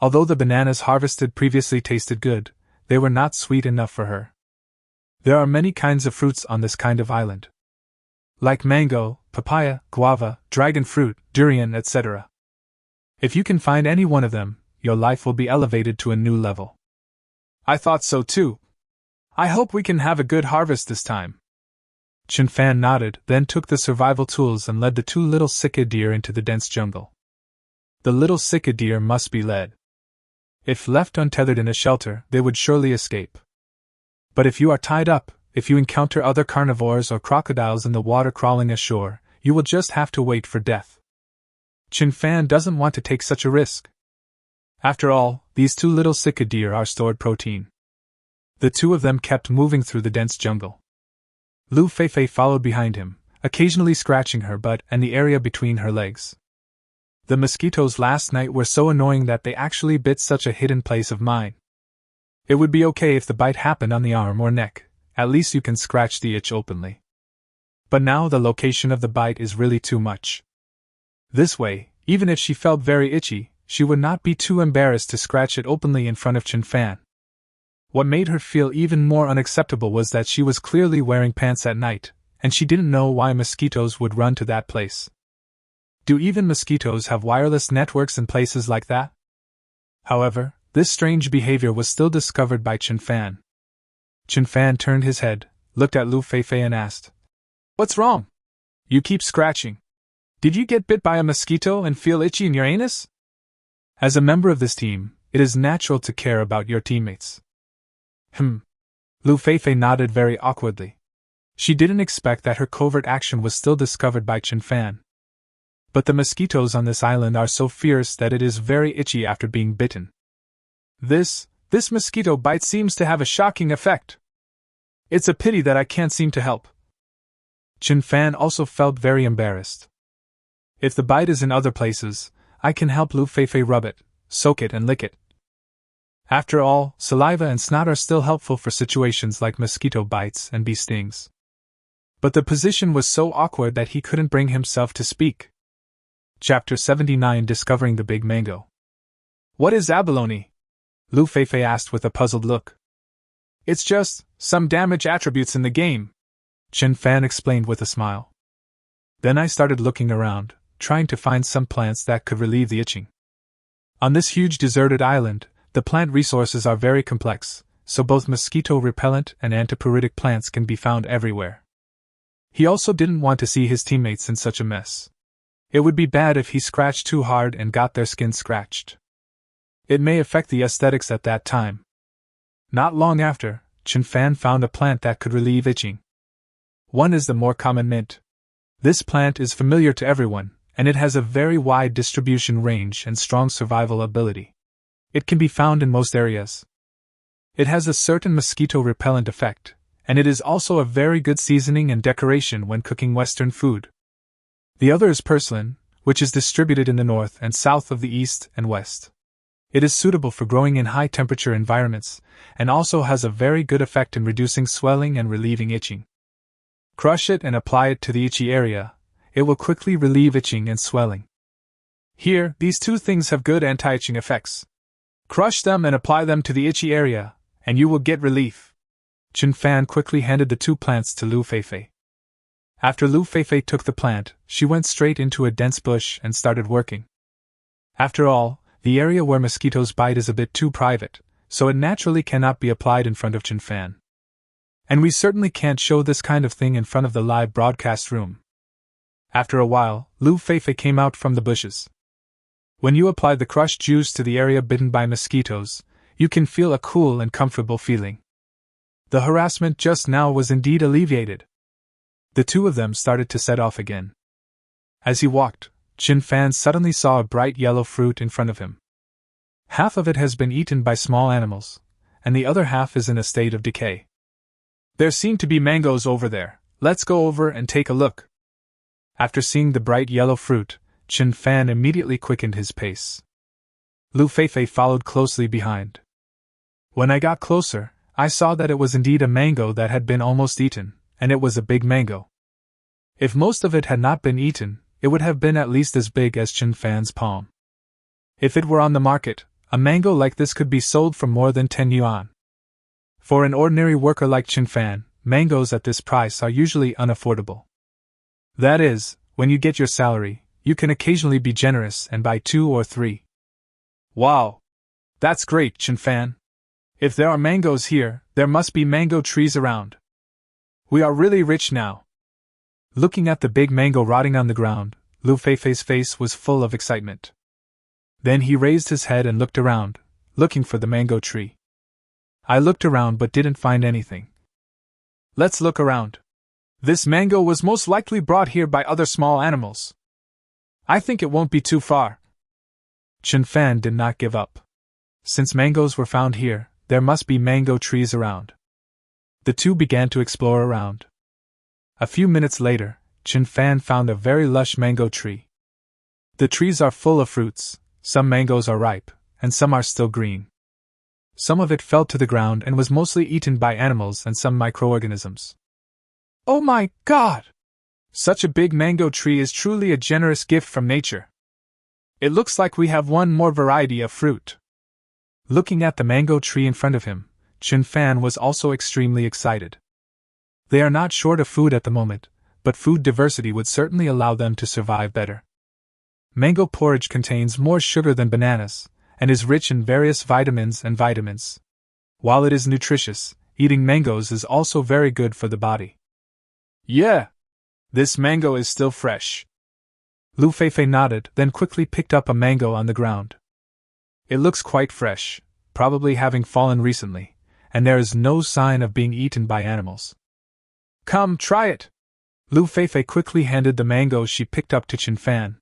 although the bananas harvested previously tasted good, they were not sweet enough for her. There are many kinds of fruits on this kind of island, like mango, papaya, guava, dragon fruit, durian, etc. If you can find any one of them, your life will be elevated to a new level. I thought so too. I hope we can have a good harvest this time. Chen Fan nodded, then took the survival tools and led the two little Sika deer into the dense jungle. The little Sika deer must be led. If left untethered in a shelter, they would surely escape. But if you are tied up, if you encounter other carnivores or crocodiles in the water crawling ashore, you will just have to wait for death. Chen Fan doesn't want to take such a risk. After all, these two little Sika deer are stored protein. The two of them kept moving through the dense jungle. Lu Feifei followed behind him, occasionally scratching her butt and the area between her legs. The mosquitoes last night were so annoying that they actually bit such a hidden place of mine. It would be okay if the bite happened on the arm or neck, at least you can scratch the itch openly. But now the location of the bite is really too much. This way, even if she felt very itchy, she would not be too embarrassed to scratch it openly in front of Chen Fan. What made her feel even more unacceptable was that she was clearly wearing pants at night, and she didn't know why mosquitoes would run to that place. Do even mosquitoes have wireless networks in places like that? However, this strange behavior was still discovered by Chen Fan. Chen Fan turned his head, looked at Lu Feifei and asked, "What's wrong? You keep scratching. Did you get bit by a mosquito and feel itchy in your anus?" As a member of this team, it is natural to care about your teammates. Lu Feifei nodded very awkwardly. She didn't expect that her covert action was still discovered by Chen Fan. But the mosquitoes on this island are so fierce that it is very itchy after being bitten. This mosquito bite seems to have a shocking effect. It's a pity that I can't seem to help. Chen Fan also felt very embarrassed. If the bite is in other places, I can help Lu Feifei rub it, soak it and lick it. After all, saliva and snot are still helpful for situations like mosquito bites and bee stings. But the position was so awkward that he couldn't bring himself to speak. Chapter 79, Discovering the Big Mango. "What is abalone?" Lu Feifei asked with a puzzled look. "It's just some damage attributes in the game," Chen Fan explained with a smile. Then I started looking around, trying to find some plants that could relieve the itching. On this huge deserted island, the plant resources are very complex, so both mosquito-repellent and antipyretic plants can be found everywhere. He also didn't want to see his teammates in such a mess. It would be bad if he scratched too hard and got their skin scratched. It may affect the aesthetics at that time. Not long after, Chen Fan found a plant that could relieve itching. One is the more common mint. This plant is familiar to everyone, and it has a very wide distribution range and strong survival ability. It can be found in most areas. It has a certain mosquito-repellent effect, and it is also a very good seasoning and decoration when cooking Western food. The other is purslane, which is distributed in the north and south of the east and west. It is suitable for growing in high-temperature environments, and also has a very good effect in reducing swelling and relieving itching. Crush it and apply it to the itchy area. It will quickly relieve itching and swelling. Here, these two things have good anti-itching effects. Crush them and apply them to the itchy area, and you will get relief. Chen Fan quickly handed the two plants to Lu Feifei. After Lu Feifei took the plant, she went straight into a dense bush and started working. After all, the area where mosquitoes bite is a bit too private, so it naturally cannot be applied in front of Chen Fan. And we certainly can't show this kind of thing in front of the live broadcast room. After a while, Lu Feifei came out from the bushes. When you apply the crushed juice to the area bitten by mosquitoes, you can feel a cool and comfortable feeling. The harassment just now was indeed alleviated. The two of them started to set off again. As he walked, Chen Fan suddenly saw a bright yellow fruit in front of him. Half of it has been eaten by small animals, and the other half is in a state of decay. "There seem to be mangoes over there. Let's go over and take a look." After seeing the bright yellow fruit, Chen Fan immediately quickened his pace. Lu Feifei followed closely behind. When I got closer, I saw that it was indeed a mango that had been almost eaten, and it was a big mango. If most of it had not been eaten, it would have been at least as big as Chen Fan's palm. If it were on the market, a mango like this could be sold for more than 10 yuan. For an ordinary worker like Chen Fan, mangoes at this price are usually unaffordable. That is, when you get your salary, you can occasionally be generous and buy 2 or 3. Wow! That's great, Chenfan. If there are mangoes here, there must be mango trees around. We are really rich now. Looking at the big mango rotting on the ground, Lu Feifei's face was full of excitement. Then he raised his head and looked around, looking for the mango tree. I looked around but didn't find anything. Let's look around. This mango was most likely brought here by other small animals. I think it won't be too far. Chenfan did not give up. Since mangoes were found here, there must be mango trees around. The two began to explore around. A few minutes later, Chenfan found a very lush mango tree. The trees are full of fruits, some mangoes are ripe, and some are still green. Some of it fell to the ground and was mostly eaten by animals and some microorganisms. Oh my God! Such a big mango tree is truly a generous gift from nature. It looks like we have one more variety of fruit. Looking at the mango tree in front of him, Chenfan was also extremely excited. They are not short of food at the moment, but food diversity would certainly allow them to survive better. Mango porridge contains more sugar than bananas, and is rich in various vitamins and vitamins. While it is nutritious, eating mangoes is also very good for the body. Yeah! This mango is still fresh. Lu Feifei nodded, then quickly picked up a mango on the ground. It looks quite fresh, probably having fallen recently, and there is no sign of being eaten by animals. Come, try it! Lu Feifei quickly handed the mango she picked up to Chenfan.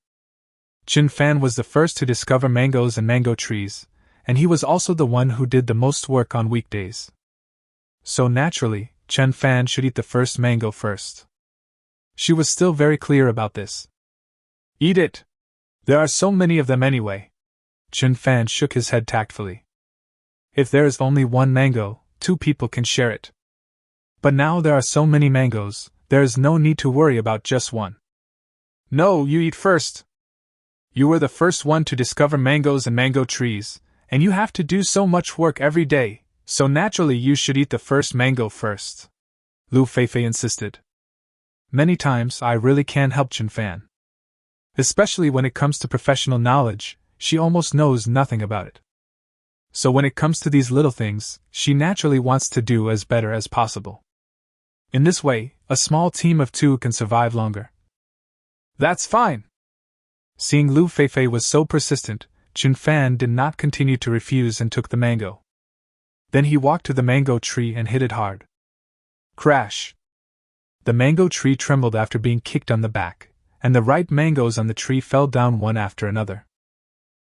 Chenfan was the first to discover mangoes and mango trees, and he was also the one who did the most work on weekdays. So naturally, Chenfan should eat the first mango first. She was still very clear about this. Eat it! There are so many of them anyway. Chenfan shook his head tactfully. If there is only one mango, 2 people can share it. But now there are so many mangoes, there is no need to worry about just one. No, you eat first. You were the first one to discover mangoes and mango trees, and you have to do so much work every day, so naturally you should eat the first mango first. Lu Feifei insisted. Many times I really can help Chenfan. Especially when it comes to professional knowledge, she almost knows nothing about it. So when it comes to these little things, she naturally wants to do as better as possible. In this way, a small team of 2 can survive longer. That's fine! Seeing Lu Feifei was so persistent, Chenfan did not continue to refuse and took the mango. Then he walked to the mango tree and hit it hard. Crash! The mango tree trembled after being kicked on the back, and the ripe mangoes on the tree fell down one after another.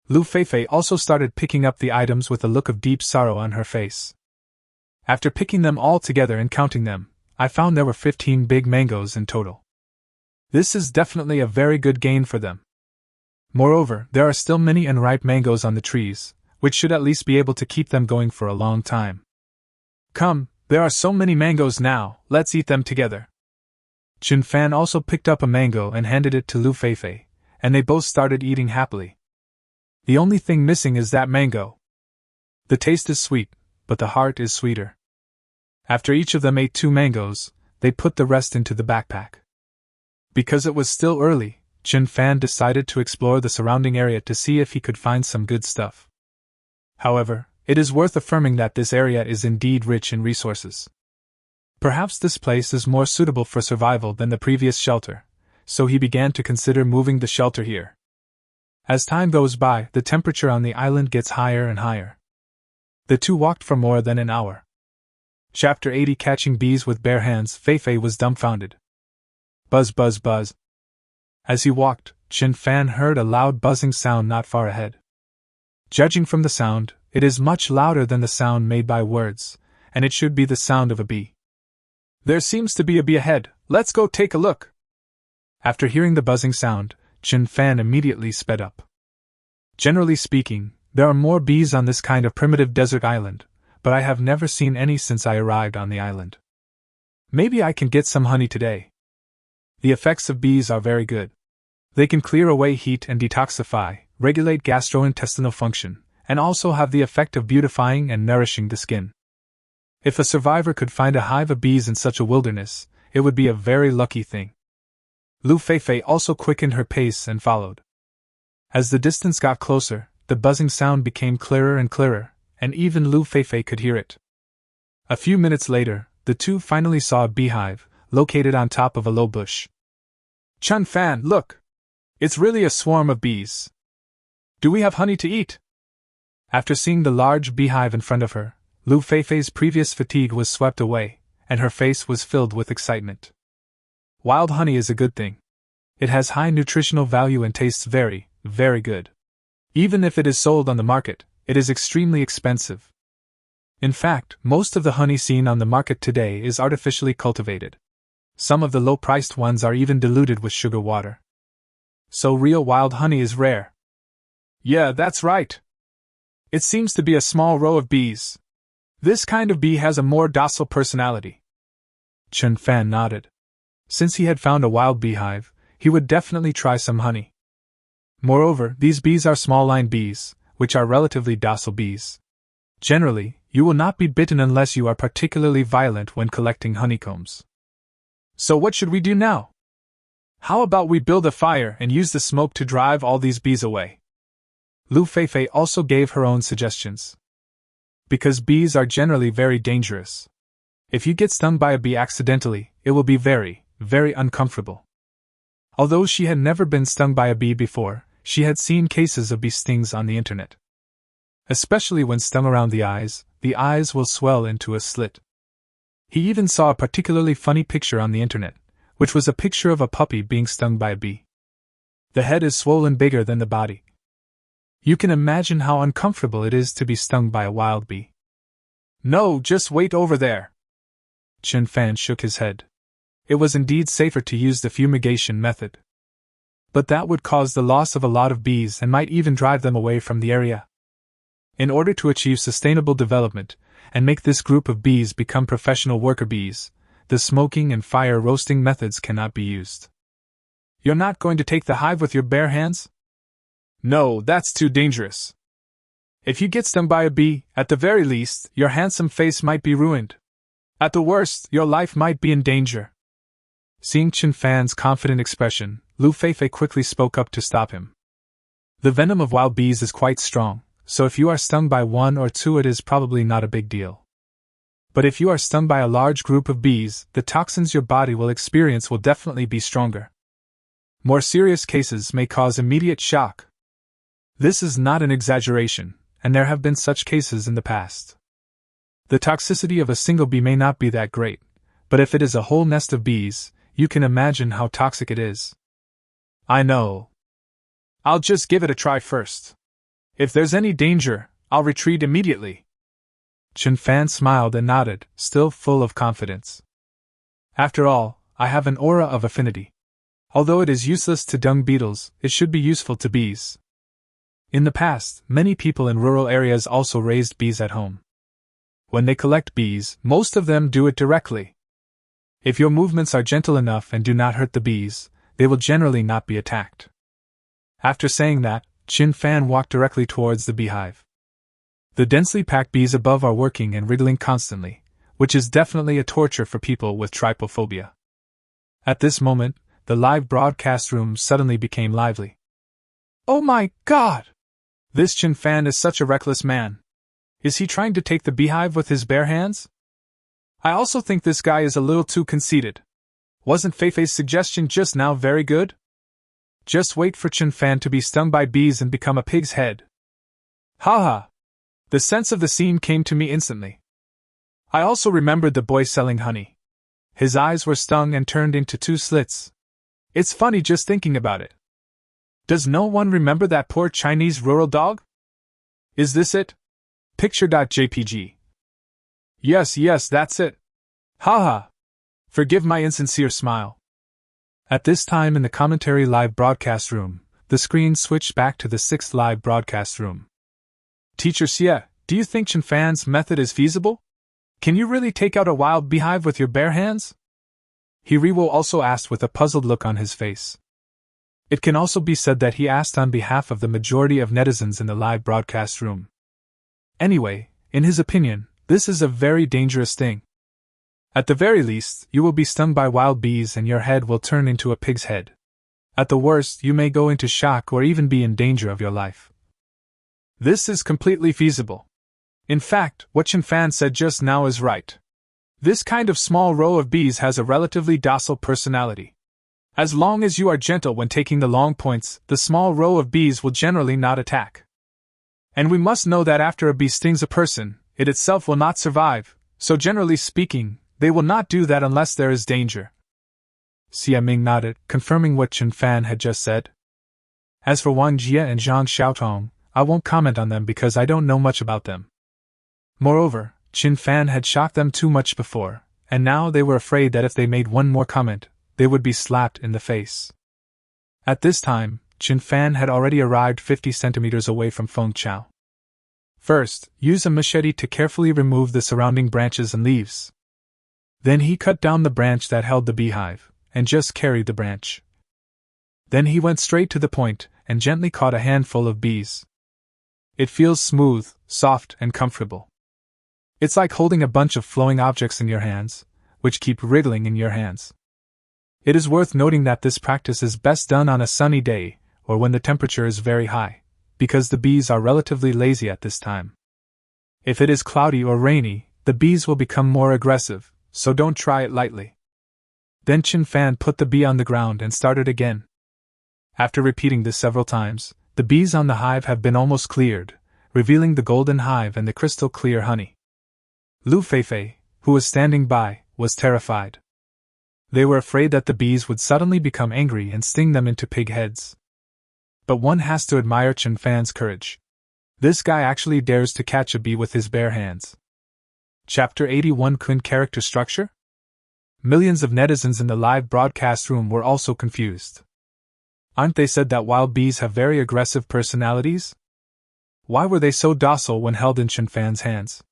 Lu Feifei also started picking up the items with a look of deep sorrow on her face. After picking them all together and counting them, I found there were 15 big mangoes in total. This is definitely a very good gain for them. Moreover, there are still many unripe mangoes on the trees, which should at least be able to keep them going for a long time. Come, there are so many mangoes now, let's eat them together. Chenfan also picked up a mango and handed it to Lu Feifei, and they both started eating happily. The only thing missing is that mango. The taste is sweet, but the heart is sweeter. After each of them ate 2 mangoes, they put the rest into the backpack. Because it was still early, Chenfan decided to explore the surrounding area to see if he could find some good stuff. However, it is worth affirming that this area is indeed rich in resources. Perhaps this place is more suitable for survival than the previous shelter, so he began to consider moving the shelter here. As time goes by, the temperature on the island gets higher and higher. The 2 walked for more than an hour. Chapter 80 Catching Bees with Bare Hands. Feifei was dumbfounded. Buzz, buzz, buzz. As he walked, Chenfan heard a loud buzzing sound not far ahead. Judging from the sound, it is much louder than the sound made by words, and it should be the sound of a bee. There seems to be a bee ahead, let's go take a look. After hearing the buzzing sound, Chenfan immediately sped up. Generally speaking, there are more bees on this kind of primitive desert island, but I have never seen any since I arrived on the island. Maybe I can get some honey today. The effects of bees are very good. They can clear away heat and detoxify, regulate gastrointestinal function, and also have the effect of beautifying and nourishing the skin. If a survivor could find a hive of bees in such a wilderness, it would be a very lucky thing. Lu Feifei also quickened her pace and followed. As the distance got closer, the buzzing sound became clearer and clearer, and even Lu Feifei could hear it. A few minutes later, the two finally saw a beehive, located on top of a low bush. Chun Fan, look! It's really a swarm of bees. Do we have honey to eat? After seeing the large beehive in front of her, Lu Feifei's previous fatigue was swept away, and her face was filled with excitement. Wild honey is a good thing. It has high nutritional value and tastes very, very good. Even if it is sold on the market, it is extremely expensive. In fact, most of the honey seen on the market today is artificially cultivated. Some of the low-priced ones are even diluted with sugar water. So real wild honey is rare. Yeah, that's right. It seems to be a small row of bees. This kind of bee has a more docile personality. Chun Fan nodded. Since he had found a wild beehive, he would definitely try some honey. Moreover, these bees are small-line bees, which are relatively docile bees. Generally, you will not be bitten unless you are particularly violent when collecting honeycombs. So what should we do now? How about we build a fire and use the smoke to drive all these bees away? Lu Feifei also gave her own suggestions. Because bees are generally very dangerous. If you get stung by a bee accidentally, it will be very, very uncomfortable. Although she had never been stung by a bee before, she had seen cases of bee stings on the internet. Especially when stung around the eyes will swell into a slit. He even saw a particularly funny picture on the internet, which was a picture of a puppy being stung by a bee. The head is swollen bigger than the body. You can imagine how uncomfortable it is to be stung by a wild bee. No, just wait over there. Chun Fan shook his head. It was indeed safer to use the fumigation method. But that would cause the loss of a lot of bees and might even drive them away from the area. In order to achieve sustainable development, and make this group of bees become professional worker bees, the smoking and fire roasting methods cannot be used. You're not going to take the hive with your bare hands? No, that's too dangerous. If you get stung by a bee, at the very least, your handsome face might be ruined. At the worst, your life might be in danger. Seeing Chun Fan's confident expression, Lu Feifei quickly spoke up to stop him. The venom of wild bees is quite strong, so if you are stung by one or two it is probably not a big deal. But if you are stung by a large group of bees, the toxins your body will experience will definitely be stronger. More serious cases may cause immediate shock. This is not an exaggeration, and there have been such cases in the past. The toxicity of a single bee may not be that great, but if it is a whole nest of bees, you can imagine how toxic it is. I know. I'll just give it a try first. If there's any danger, I'll retreat immediately. Chun Fan smiled and nodded, still full of confidence. After all, I have an aura of affinity. Although it is useless to dung beetles, it should be useful to bees. In the past, many people in rural areas also raised bees at home. When they collect bees, most of them do it directly. If your movements are gentle enough and do not hurt the bees, they will generally not be attacked. After saying that, Chun Fan walked directly towards the beehive. The densely packed bees above are working and wriggling constantly, which is definitely a torture for people with trypophobia. At this moment, the live broadcast room suddenly became lively. Oh my God! This Chun Fan is such a reckless man. Is he trying to take the beehive with his bare hands? I also think this guy is a little too conceited. Wasn't Feifei's suggestion just now very good? Just wait for Chun Fan to be stung by bees and become a pig's head. Haha! The sense of the scene came to me instantly. I also remembered the boy selling honey. His eyes were stung and turned into two slits. It's funny just thinking about it. Does no one remember that poor Chinese rural dog? Is this it? Picture.jpg. Yes, that's it. Haha. Forgive my insincere smile. At this time in the commentary live broadcast room, the screen switched back to the 6th live broadcast room. Teacher Xie, do you think Chun Fan's method is feasible? Can you really take out a wild beehive with your bare hands? Hiriwo also asked with a puzzled look on his face. It can also be said that he asked on behalf of the majority of netizens in the live broadcast room. Anyway, in his opinion, This is a very dangerous thing. At the very least, you will be stung by wild bees and your head will turn into a pig's head. At the worst, you may go into shock or even be in danger of your life. This is completely feasible. In fact, what Chen Fan said just now is right. This kind of small row of bees has a relatively docile personality. As long as you are gentle when taking the long points, the small row of bees will generally not attack. And we must know that after a bee stings a person, it itself will not survive, so generally speaking, they will not do that unless there is danger. Xia Ming nodded, confirming what Chen Fan had just said. As for Wang Jie and Zhang Xiaotong, I won't comment on them because I don't know much about them. Moreover, Chen Fan had shocked them too much before, and now they were afraid that if they made one more comment, they would be slapped in the face. At this time, Chen Fan had already arrived 50 centimeters away from Feng Chao. First, use a machete to carefully remove the surrounding branches and leaves. Then he cut down the branch that held the beehive, and just carried the branch. Then he went straight to the point, and gently caught a handful of bees. It feels smooth, soft, and comfortable. It's like holding a bunch of flowing objects in your hands, which keep wriggling in your hands. It is worth noting that this practice is best done on a sunny day, or when the temperature is very high, because the bees are relatively lazy at this time. If it is cloudy or rainy, the bees will become more aggressive, so don't try it lightly. Then Chen Fan put the bee on the ground and started again. After repeating this several times, the bees on the hive have been almost cleared, revealing the golden hive and the crystal clear honey. Lu Feifei, who was standing by, was terrified. They were afraid that the bees would suddenly become angry and sting them into pig heads. But one has to admire Chen Fan's courage. This guy actually dares to catch a bee with his bare hands. Chapter 81 Kun Character Structure? Millions of netizens in the live broadcast room were also confused. Aren't they said that wild bees have very aggressive personalities? Why were they so docile when held in Chen Fan's hands?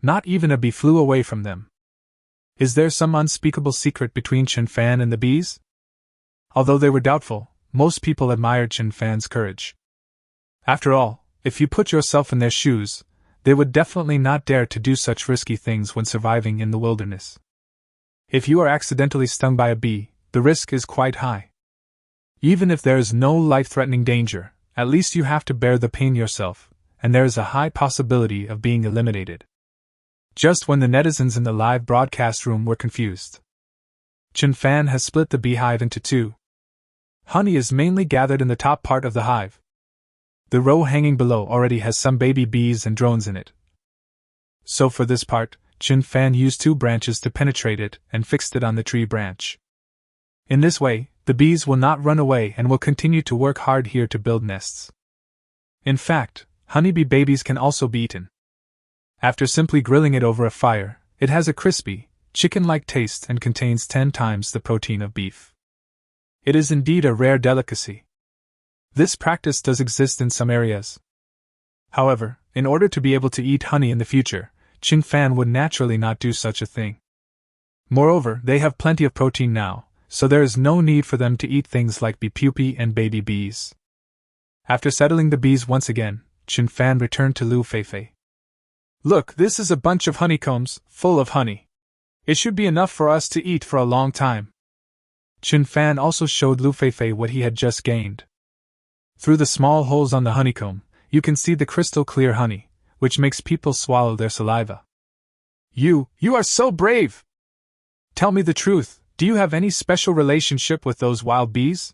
Not even a bee flew away from them. Is there some unspeakable secret between Chen Fan and the bees? Although they were doubtful, most people admired Chen Fan's courage. After all, if you put yourself in their shoes, they would definitely not dare to do such risky things when surviving in the wilderness. If you are accidentally stung by a bee, the risk is quite high. Even if there is no life-threatening danger, at least you have to bear the pain yourself, and there is a high possibility of being eliminated. Just when the netizens in the live broadcast room were confused, Chen Fan has split the beehive into two. Honey is mainly gathered in the top part of the hive. The row hanging below already has some baby bees and drones in it. So for this part, Chen Fan used 2 branches to penetrate it and fixed it on the tree branch. In this way, the bees will not run away and will continue to work hard here to build nests. In fact, honeybee babies can also be eaten. After simply grilling it over a fire, it has a crispy, chicken-like taste and contains 10 times the protein of beef. It is indeed a rare delicacy. This practice does exist in some areas. However, in order to be able to eat honey in the future, Chen Fan would naturally not do such a thing. Moreover, they have plenty of protein now, so there is no need for them to eat things like bee pupae and baby bees. After settling the bees once again, Chen Fan returned to Lu Feifei. Look, this is a bunch of honeycombs, full of honey. It should be enough for us to eat for a long time. Chen Fan also showed Lu Feifei what he had just gained. Through the small holes on the honeycomb, you can see the crystal clear honey, which makes people swallow their saliva. You are so brave! Tell me the truth, do you have any special relationship with those wild bees?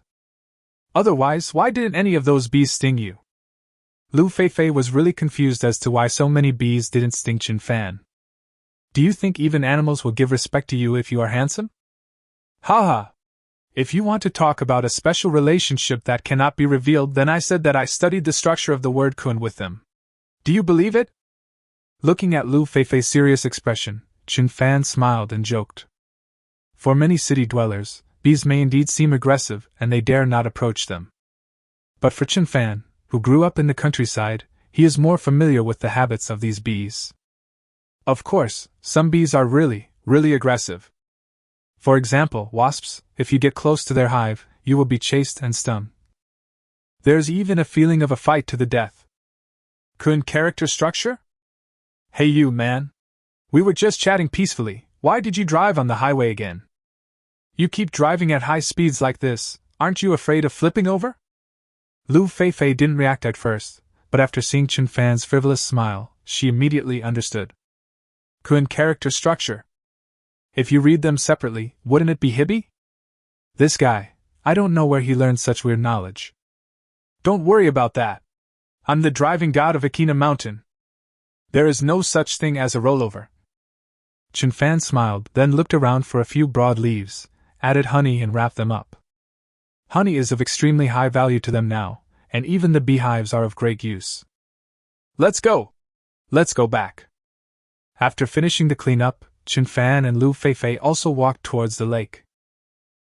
Otherwise, why didn't any of those bees sting you? Lu Feifei was really confused as to why so many bees didn't sting Chen Fan. Do you think even animals will give respect to you if you are handsome? Haha! If you want to talk about a special relationship that cannot be revealed, then I said that I studied the structure of the word kun with them. Do you believe it? Looking at Lu Feifei's serious expression, Chen Fan smiled and joked. For many city dwellers, bees may indeed seem aggressive and they dare not approach them. But for Chen Fan, who grew up in the countryside, he is more familiar with the habits of these bees. Of course, some bees are really aggressive. For example, wasps, if you get close to their hive, you will be chased and stung. There's even a feeling of a fight to the death. Kun character structure? Hey you, man! We were just chatting peacefully. Why did you drive on the highway again? You keep driving at high speeds like this. Aren't you afraid of flipping over? Lu Feifei didn't react at first, but after seeing Chen Fan's frivolous smile, she immediately understood. Kun character structure. If you read them separately, wouldn't it be Hibby? This guy, I don't know where he learned such weird knowledge. Don't worry about that. I'm the driving god of Akina Mountain. There is no such thing as a rollover. Chen Fan smiled, then looked around for a few broadleaves, added honey and wrapped them up. Honey is of extremely high value to them now, and even the beehives are of great use. Let's go! Let's go back. After finishing the cleanup, Chen Fan and Lu Feifei also walked towards the lake.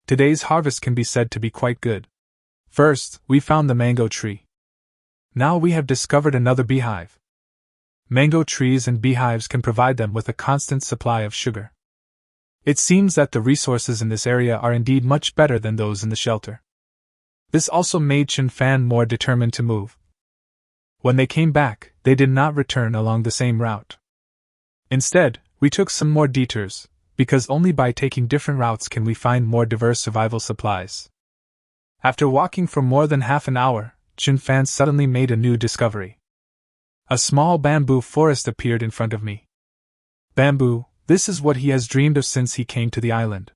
Today's harvest can be said to be quite good. First, we found the mango tree. Now we have discovered another beehive. Mango trees and beehives can provide them with a constant supply of sugar. It seems that the resources in this area are indeed much better than those in the shelter. This also made Chen Fan more determined to move. When they came back, they did not return along the same route. Instead, we took some more detours, because only by taking different routes can we find more diverse survival supplies. After walking for more than half an hour, Chen Fan suddenly made a new discovery. A small bamboo forest appeared in front of me. Bamboo, this is what he has dreamed of since he came to the island.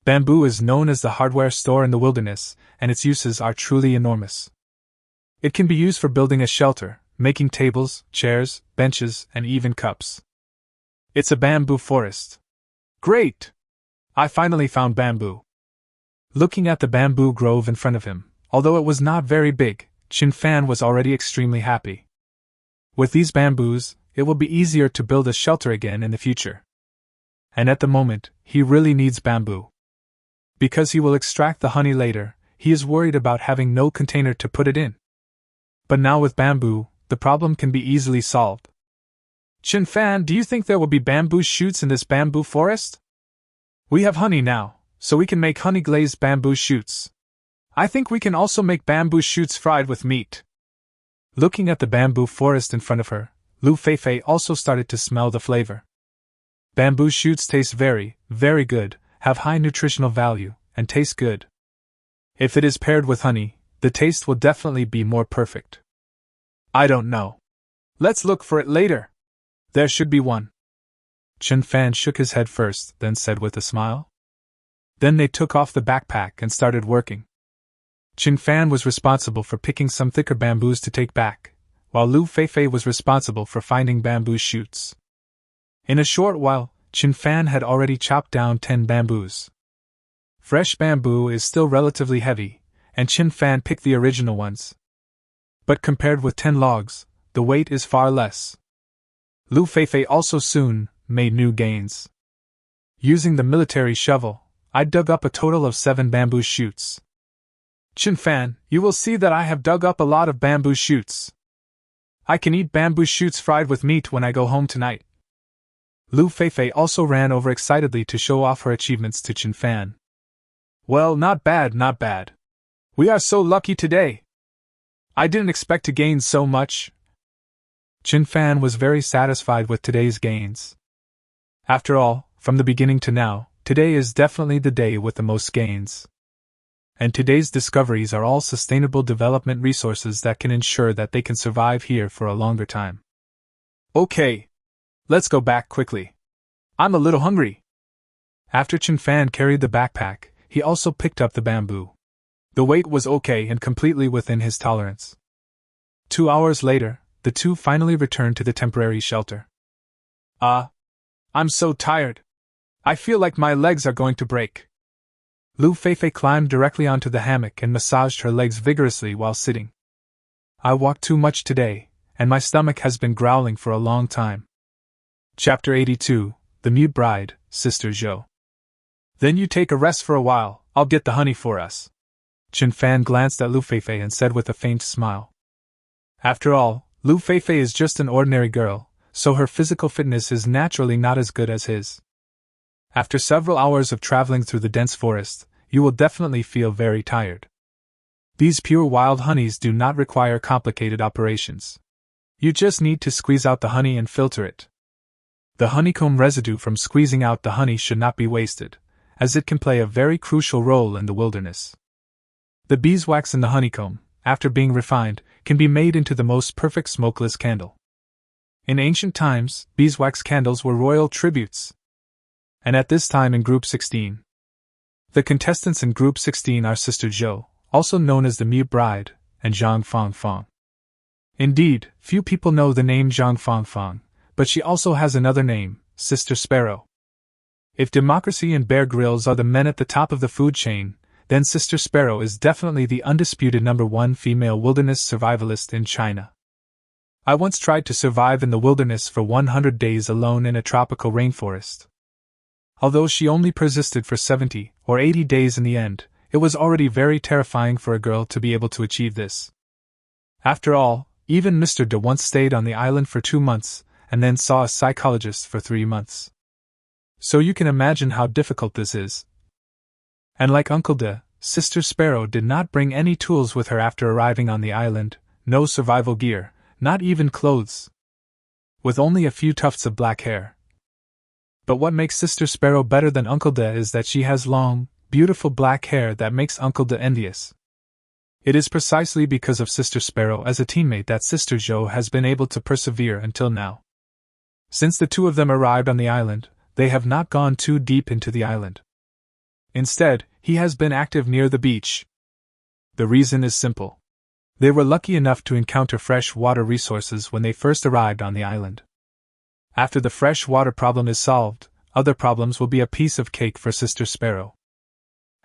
Bamboo is known as the hardware store in the wilderness, and its uses are truly enormous. It can be used for building a shelter, making tables, chairs, benches, and even cups. It's a bamboo forest. Great! I finally found bamboo. Looking at the bamboo grove in front of him, although it was not very big, Chen Fan was already extremely happy. With these bamboos, it will be easier to build a shelter again in the future. And at the moment, he really needs bamboo. Because he will extract the honey later, he is worried about having no container to put it in. But now with bamboo, the problem can be easily solved. Chen Fan, do you think there will be bamboo shoots in this bamboo forest? We have honey now, so we can make honey-glazed bamboo shoots. I think we can also make bamboo shoots fried with meat. Looking at the bamboo forest in front of her, Lu Feifei also started to smell the flavor. Bamboo shoots taste very, very good, have high nutritional value, and taste good. If it is paired with honey, the taste will definitely be more perfect. I don't know. Let's look for it later. There should be one. Chen Fan shook his head first, then said with a smile. Then they took off the backpack and started working. Chen Fan was responsible for picking some thicker bamboos to take back, while Lu Feifei was responsible for finding bamboo shoots. In a short while, Chen Fan had already chopped down 10 bamboos. Fresh bamboo is still relatively heavy, and Chen Fan picked the original ones. But compared with 10 logs, the weight is far less. Lu Feifei also soon made new gains. Using the military shovel, I dug up a total of 7 bamboo shoots. Chen Fan, you will see that I have dug up a lot of bamboo shoots. I can eat bamboo shoots fried with meat when I go home tonight. Lu Feifei also ran over excitedly to show off her achievements to Chen Fan. Well, not bad, not bad. We are so lucky today. I didn't expect to gain so much. Chen Fan was very satisfied with today's gains. After all, from the beginning to now, today is definitely the day with the most gains. And today's discoveries are all sustainable development resources that can ensure that they can survive here for a longer time. Okay. Let's go back quickly. I'm a little hungry. After Chen Fan carried the backpack, he also picked up the bamboo. The weight was okay and completely within his tolerance. 2 hours later, the two finally returned to the temporary shelter. I'm so tired. I feel like my legs are going to break. Lu Feifei climbed directly onto the hammock and massaged her legs vigorously while sitting. I walked too much today, and my stomach has been growling for a long time. Chapter 82, The Mute Bride, Sister Zhou. Then you take a rest for a while, I'll get the honey for us. Chen Fan glanced at Lu Feifei and said with a faint smile. After all, Lu Feifei is just an ordinary girl, so her physical fitness is naturally not as good as his. After several hours of traveling through the dense forest, you will definitely feel very tired. These pure wild honeys do not require complicated operations. You just need to squeeze out the honey and filter it. The honeycomb residue from squeezing out the honey should not be wasted, as it can play a very crucial role in the wilderness. The beeswax in the honeycomb, after being refined, can be made into the most perfect smokeless candle. In ancient times, beeswax candles were royal tributes. And at this time in Group 16. The contestants in Group 16 are Sister Zhou, also known as the Mute Bride, and Zhang Fangfang. Indeed, few people know the name Zhang Fangfang, but she also has another name, Sister Sparrow. If democracy and Bear Grylls are the men at the top of the food chain, then Sister Sparrow is definitely the undisputed #1 female wilderness survivalist in China. I once tried to survive in the wilderness for 100 days alone in a tropical rainforest. Although she only persisted for 70 or 80 days in the end, it was already very terrifying for a girl to be able to achieve this. After all, even Mr. De once stayed on the island for 2 months, and then saw a psychologist for 3 months. So you can imagine how difficult this is. And like Uncle De, Sister Sparrow did not bring any tools with her after arriving on the island, no survival gear, not even clothes. With only a few tufts of black hair. But what makes Sister Sparrow better than Uncle De is that she has long, beautiful black hair that makes Uncle De envious. It is precisely because of Sister Sparrow as a teammate that Sister Zhou has been able to persevere until now. Since the two of them arrived on the island, they have not gone too deep into the island. Instead, he has been active near the beach. The reason is simple. They were lucky enough to encounter fresh water resources when they first arrived on the island. After the fresh water problem is solved, other problems will be a piece of cake for Sister Sparrow.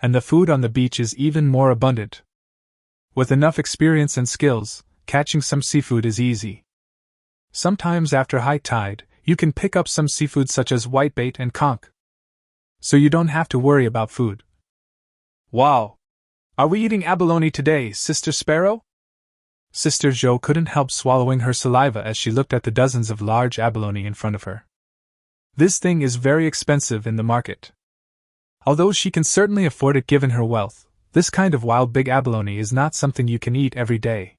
And the food on the beach is even more abundant. With enough experience and skills, catching some seafood is easy. Sometimes after high tide, you can pick up some seafood such as whitebait and conch. So you don't have to worry about food. Wow! Are we eating abalone today, Sister Sparrow? Sister Zhou couldn't help swallowing her saliva as she looked at the dozens of large abalone in front of her. This thing is very expensive in the market. Although she can certainly afford it given her wealth, this kind of wild big abalone is not something you can eat every day.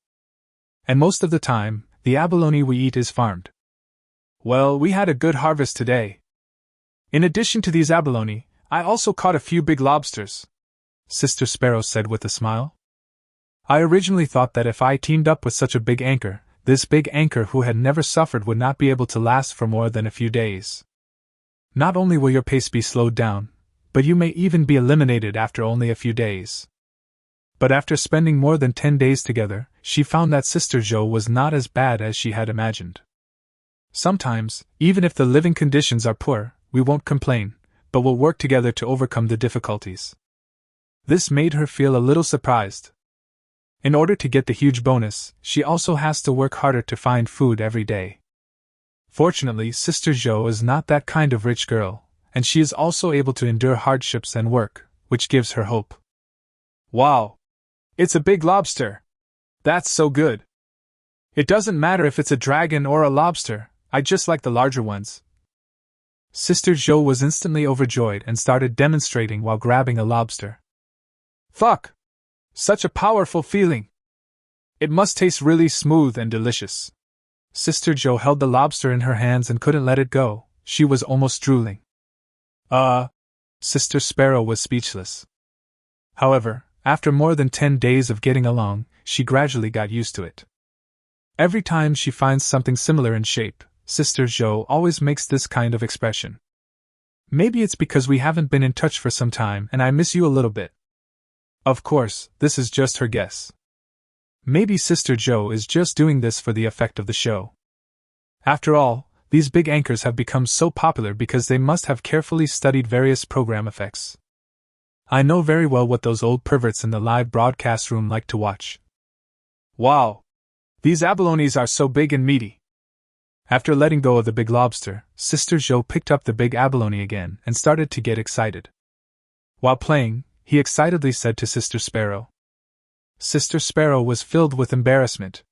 And most of the time, the abalone we eat is farmed. Well, we had a good harvest today. In addition to these abalone, I also caught a few big lobsters, Sister Sparrow said with a smile. I originally thought that if I teamed up with such a big anchor, this big anchor who had never suffered would not be able to last for more than a few days. Not only will your pace be slowed down, but you may even be eliminated after only a few days. But after spending more than 10 days together, she found that Sister Zhou was not as bad as she had imagined. Sometimes, even if the living conditions are poor, we won't complain, but will work together to overcome the difficulties. This made her feel a little surprised. In order to get the huge bonus, she also has to work harder to find food every day. Fortunately, Sister Zhou is not that kind of rich girl, and she is also able to endure hardships and work, which gives her hope. Wow! It's a big lobster! That's so good! It doesn't matter if it's a dragon or a lobster, I just like the larger ones. Sister Zhou was instantly overjoyed and started demonstrating while grabbing a lobster. Fuck! Such a powerful feeling! It must taste really smooth and delicious. Sister Zhou held the lobster in her hands and couldn't let it go, she was almost drooling. Sister Sparrow was speechless. However, after more than 10 days of getting along, she gradually got used to it. Every time she finds something similar in shape, Sister Zhou always makes this kind of expression. Maybe it's because we haven't been in touch for some time and I miss you a little bit. Of course, this is just her guess. Maybe Sister Zhou is just doing this for the effect of the show. After all, these big anchors have become so popular because they must have carefully studied various program effects. I know very well what those old perverts in the live broadcast room like to watch. Wow! These abalones are so big and meaty. After letting go of the big lobster, Sister Zhou picked up the big abalone again and started to get excited. While playing, he excitedly said to Sister Sparrow. Sister Sparrow was filled with embarrassment.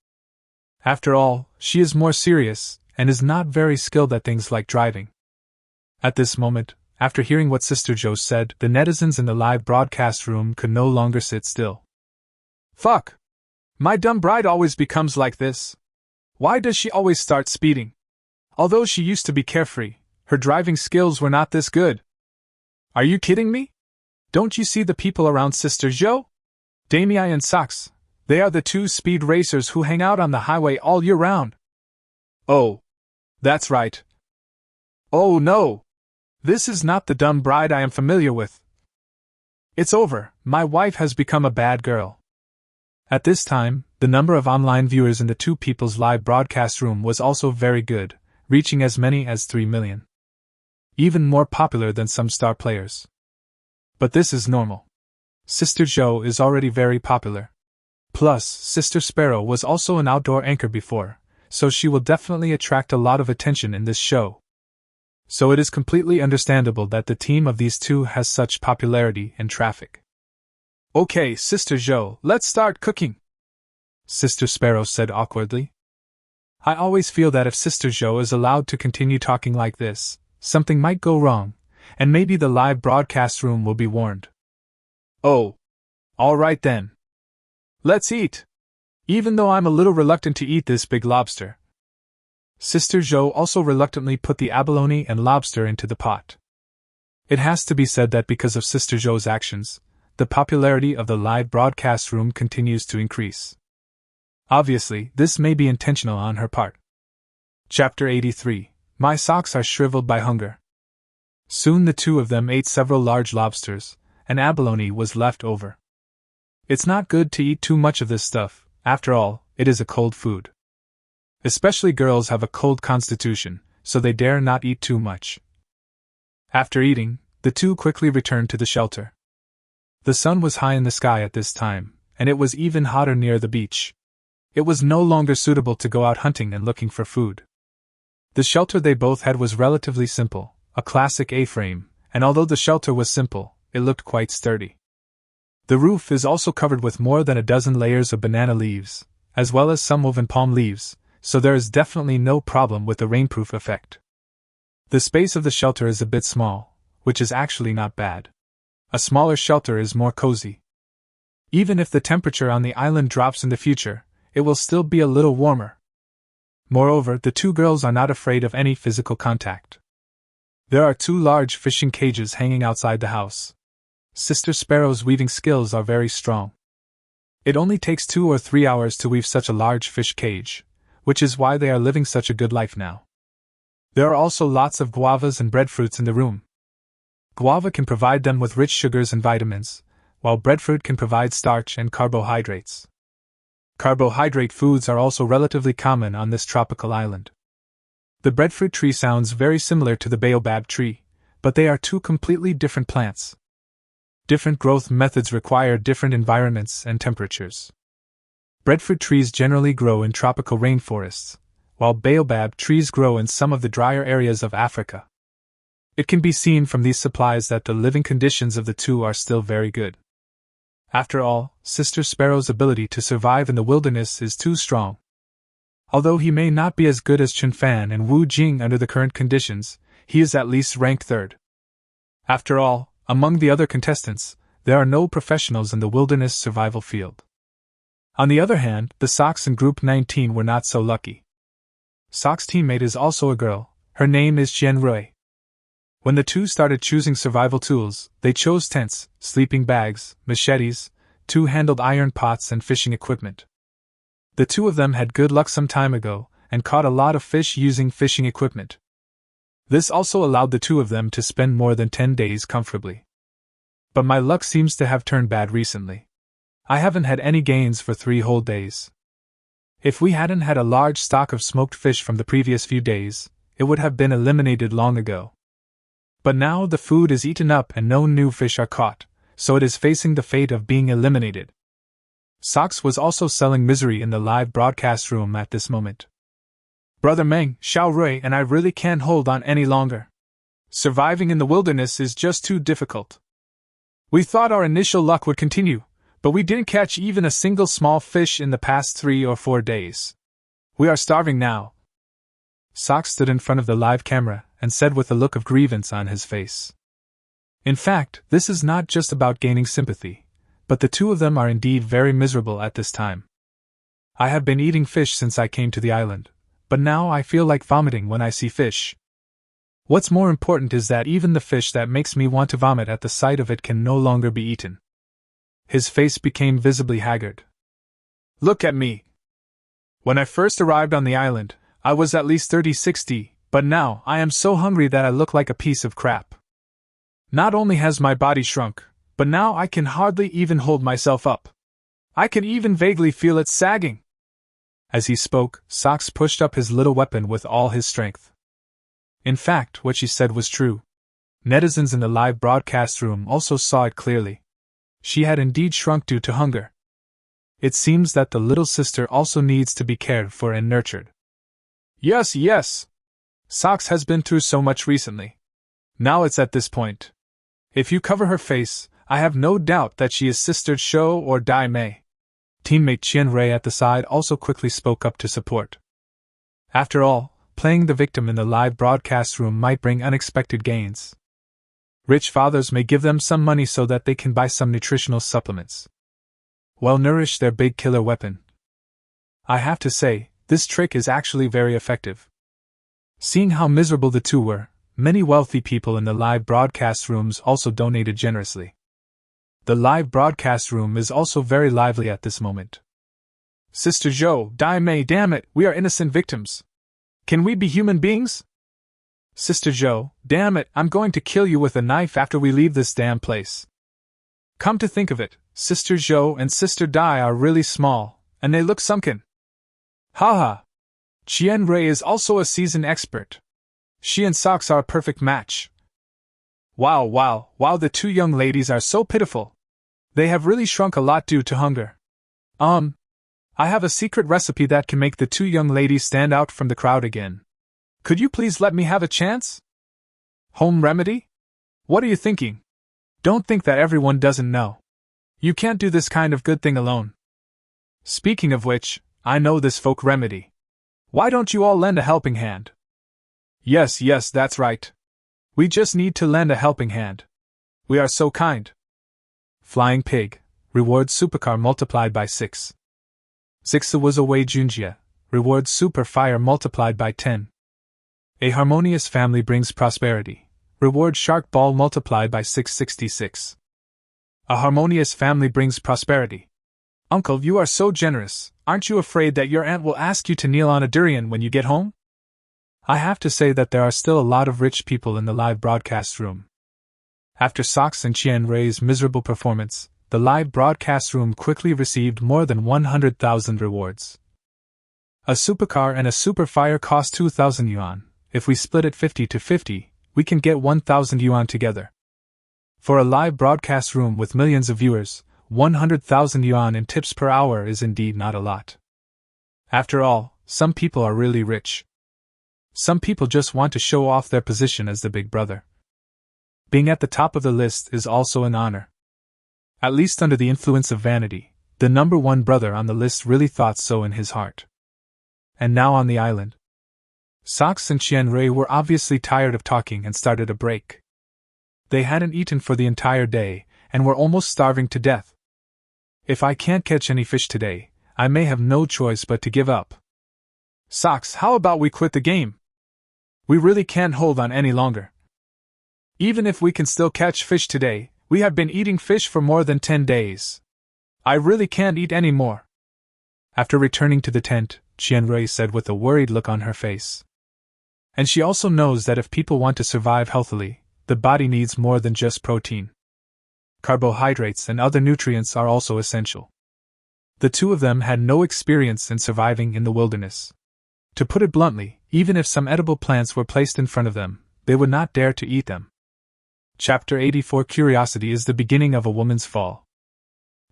After all, she is more serious, and is not very skilled at things like driving. At this moment, after hearing what Sister Zhou said, the netizens in the live broadcast room could no longer sit still. Fuck! My dumb bride always becomes like this. Why does she always start speeding? Although she used to be carefree, Her driving skills were not this good. Are you kidding me? Don't you see the people around Sister Zhou? Damei and Sox, they are the two speed racers who hang out on the highway all year round. Oh, that's right. Oh no! This is not the dumb bride I am familiar with. It's over, my wife has become a bad girl. At this time, the number of online viewers in the Two People's live broadcast room was also very good, reaching as many as 3 million. Even more popular than some star players. But this is normal. Sister Zhou is already very popular. Plus, Sister Sparrow was also an outdoor anchor before, so she will definitely attract a lot of attention in this show. So it is completely understandable that the team of these two has such popularity and traffic. Okay, Sister Zhou, let's start cooking, Sister Sparrow said awkwardly. I always feel that if Sister Zhou is allowed to continue talking like this, something might go wrong, and maybe the live broadcast room will be warned. Oh. All right then. Let's eat. Even though I'm a little reluctant to eat this big lobster. Sister Zhou also reluctantly put the abalone and lobster into the pot. It has to be said that because of Sister Zhou's actions, the popularity of the live broadcast room continues to increase. Obviously, this may be intentional on her part. Chapter 83. My socks are shriveled by hunger. Soon the two of them ate several large lobsters, and abalone was left over. It's not good to eat too much of this stuff, after all, it is a cold food. Especially girls have a cold constitution, so they dare not eat too much. After eating, the two quickly returned to the shelter. The sun was high in the sky at this time, and it was even hotter near the beach. It was no longer suitable to go out hunting and looking for food. The shelter they both had was relatively simple, a classic A-frame, and although the shelter was simple, it looked quite sturdy. The roof is also covered with more than a dozen layers of banana leaves, as well as some woven palm leaves, so there is definitely no problem with the rainproof effect. The space of the shelter is a bit small, which is actually not bad. A smaller shelter is more cozy. Even if the temperature on the island drops in the future, it will still be a little warmer. Moreover, the two girls are not afraid of any physical contact. There are two large fishing cages hanging outside the house. Sister Sparrow's weaving skills are very strong. It only takes 2 or 3 hours to weave such a large fish cage, which is why they are living such a good life now. There are also lots of guavas and breadfruits in the room. Guava can provide them with rich sugars and vitamins, while breadfruit can provide starch and carbohydrates. Carbohydrate foods are also relatively common on this tropical island. The breadfruit tree sounds very similar to the baobab tree, but they are two completely different plants. Different growth methods require different environments and temperatures. Breadfruit trees generally grow in tropical rainforests, while baobab trees grow in some of the drier areas of Africa. It can be seen from these supplies that the living conditions of the two are still very good. After all, Sister Sparrow's ability to survive in the wilderness is too strong. Although he may not be as good as Chen Fan and Wu Jing under the current conditions, he is at least ranked 3rd. After all, among the other contestants, there are no professionals in the wilderness survival field. On the other hand, the Sox in Group 19 were not so lucky. Sock's teammate is also a girl, her name is Jian Rui. When the two started choosing survival tools, they chose tents, sleeping bags, machetes, 2-handled iron pots and fishing equipment. The two of them had good luck some time ago, and caught a lot of fish using fishing equipment. This also allowed the two of them to spend more than 10 days comfortably. But my luck seems to have turned bad recently. I haven't had any gains for 3 whole days. If we hadn't had a large stock of smoked fish from the previous few days, it would have been eliminated long ago. But now the food is eaten up and no new fish are caught, so it is facing the fate of being eliminated. Sox was also selling misery in the live broadcast room at this moment. Brother Meng, Xiao Rui and I really can't hold on any longer. Surviving in the wilderness is just too difficult. We thought our initial luck would continue, but we didn't catch even a single small fish in the past 3 or 4 days. We are starving now. Sox stood in front of the live camera and said with a look of grievance on his face. In fact, this is not just about gaining sympathy, but the two of them are indeed very miserable at this time. I have been eating fish since I came to the island, but now I feel like vomiting when I see fish. What's more important is that even the fish that makes me want to vomit at the sight of it can no longer be eaten. His face became visibly haggard. Look at me. When I first arrived on the island, I was at least 30-60, but now I am so hungry that I look like a piece of crap. Not only has my body shrunk, but now I can hardly even hold myself up. I can even vaguely feel it sagging. As he spoke, Socks pushed up his little weapon with all his strength. In fact, what she said was true. Netizens in the live broadcast room also saw it clearly. She had indeed shrunk due to hunger. It seems that the little sister also needs to be cared for and nurtured. Yes. Socks has been through so much recently. Now it's at this point. If you cover her face, I have no doubt that she is Sister Show or Dai Mei. Teammate Qian Rui at the side also quickly spoke up to support. After all, playing the victim in the live broadcast room might bring unexpected gains. Rich fathers may give them some money so that they can buy some nutritional supplements. Well, nourish their big killer weapon. I have to say, this trick is actually very effective. Seeing how miserable the two were, many wealthy people in the live broadcast rooms also donated generously. The live broadcast room is also very lively at this moment. Sister Zhou, Dai Mei, damn it, we are innocent victims. Can we be human beings? Sister Zhou, damn it, I'm going to kill you with a knife after we leave this damn place. Come to think of it, Sister Zhou and Sister Dai are really small, and they look sunken. Haha. Qian Rui is also a seasoned expert. She and Socks are a perfect match. Wow, the two young ladies are so pitiful. They have really shrunk a lot due to hunger. I have a secret recipe that can make the two young ladies stand out from the crowd again. Could you please let me have a chance? Home remedy? What are you thinking? Don't think that everyone doesn't know. You can't do this kind of good thing alone. Speaking of which, I know this folk remedy. Why don't you all lend a helping hand? Yes, that's right. We just need to lend a helping hand. We are so kind. Flying Pig, reward supercar multiplied by 6. Zixu was away Junjia, reward super fire multiplied by 10. A harmonious family brings prosperity, reward shark ball multiplied by 666. A harmonious family brings prosperity. Uncle, you are so generous, aren't you afraid that your aunt will ask you to kneel on a durian when you get home? I have to say that there are still a lot of rich people in the live broadcast room. After Socks and Qian Rui's miserable performance, the live broadcast room quickly received more than 100,000 rewards. A supercar and a super fire cost 2,000 yuan. If we split it 50-50, we can get 1,000 yuan together. For a live broadcast room with millions of viewers, 100,000 yuan in tips per hour is indeed not a lot. After all, some people are really rich. Some people just want to show off their position as the big brother. Being at the top of the list is also an honor. At least under the influence of vanity, the number one brother on the list really thought so in his heart. And now on the island, Socks and Qian Rui were obviously tired of talking and started a break. They hadn't eaten for the entire day, and were almost starving to death. If I can't catch any fish today, I may have no choice but to give up. Socks, how about we quit the game? We really can't hold on any longer. Even if we can still catch fish today, we have been eating fish for more than 10 days. I really can't eat any more. After returning to the tent, Qian Rui said with a worried look on her face. And she also knows that if people want to survive healthily, the body needs more than just protein. Carbohydrates and other nutrients are also essential. The two of them had no experience in surviving in the wilderness. To put it bluntly, even if some edible plants were placed in front of them, they would not dare to eat them. Chapter 84 Curiosity is the beginning of a woman's fall.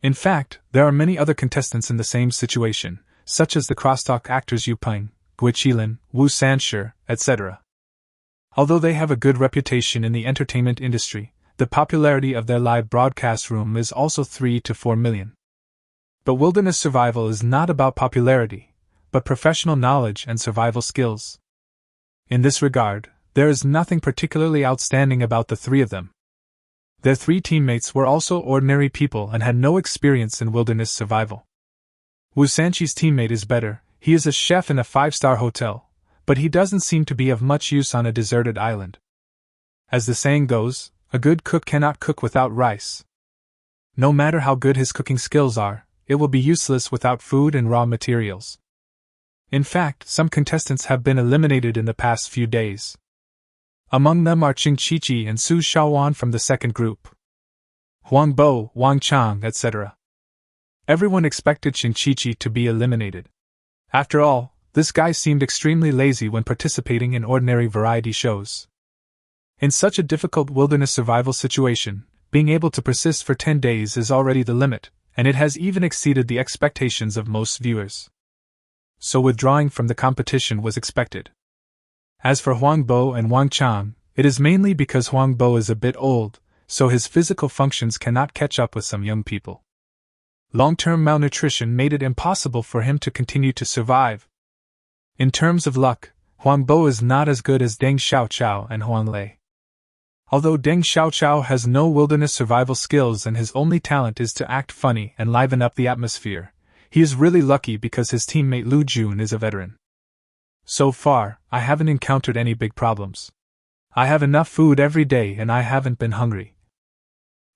In fact, there are many other contestants in the same situation, such as the crosstalk actors Yu Peng, Gui Qilin, Wu Sanshi, etc. Although they have a good reputation in the entertainment industry, the popularity of their live broadcast room is also 3 to 4 million. But wilderness survival is not about popularity, but professional knowledge and survival skills. In this regard, there is nothing particularly outstanding about the three of them. Their three teammates were also ordinary people and had no experience in wilderness survival. Wu Sanqi's teammate is better. He is a chef in a 5-star hotel, but he doesn't seem to be of much use on a deserted island. As the saying goes, a good cook cannot cook without rice. No matter how good his cooking skills are, it will be useless without food and raw materials. In fact, some contestants have been eliminated in the past few days. Among them are Qing Qiqi and Su Xiaowan from the second group. Huang Bo, Wang Chang, etc. Everyone expected Qing Qiqi to be eliminated. After all, this guy seemed extremely lazy when participating in ordinary variety shows. In such a difficult wilderness survival situation, being able to persist for 10 days is already the limit, and it has even exceeded the expectations of most viewers. So withdrawing from the competition was expected. As for Huang Bo and Wang Chang, it is mainly because Huang Bo is a bit old, so his physical functions cannot catch up with some young people. Long-term malnutrition made it impossible for him to continue to survive. In terms of luck, Huang Bo is not as good as Deng Xiaoqiao and Huang Lei. Although Deng Xiaoqiao has no wilderness survival skills and his only talent is to act funny and liven up the atmosphere, he is really lucky because his teammate Lu Jun is a veteran. So far, I haven't encountered any big problems. I have enough food every day and I haven't been hungry.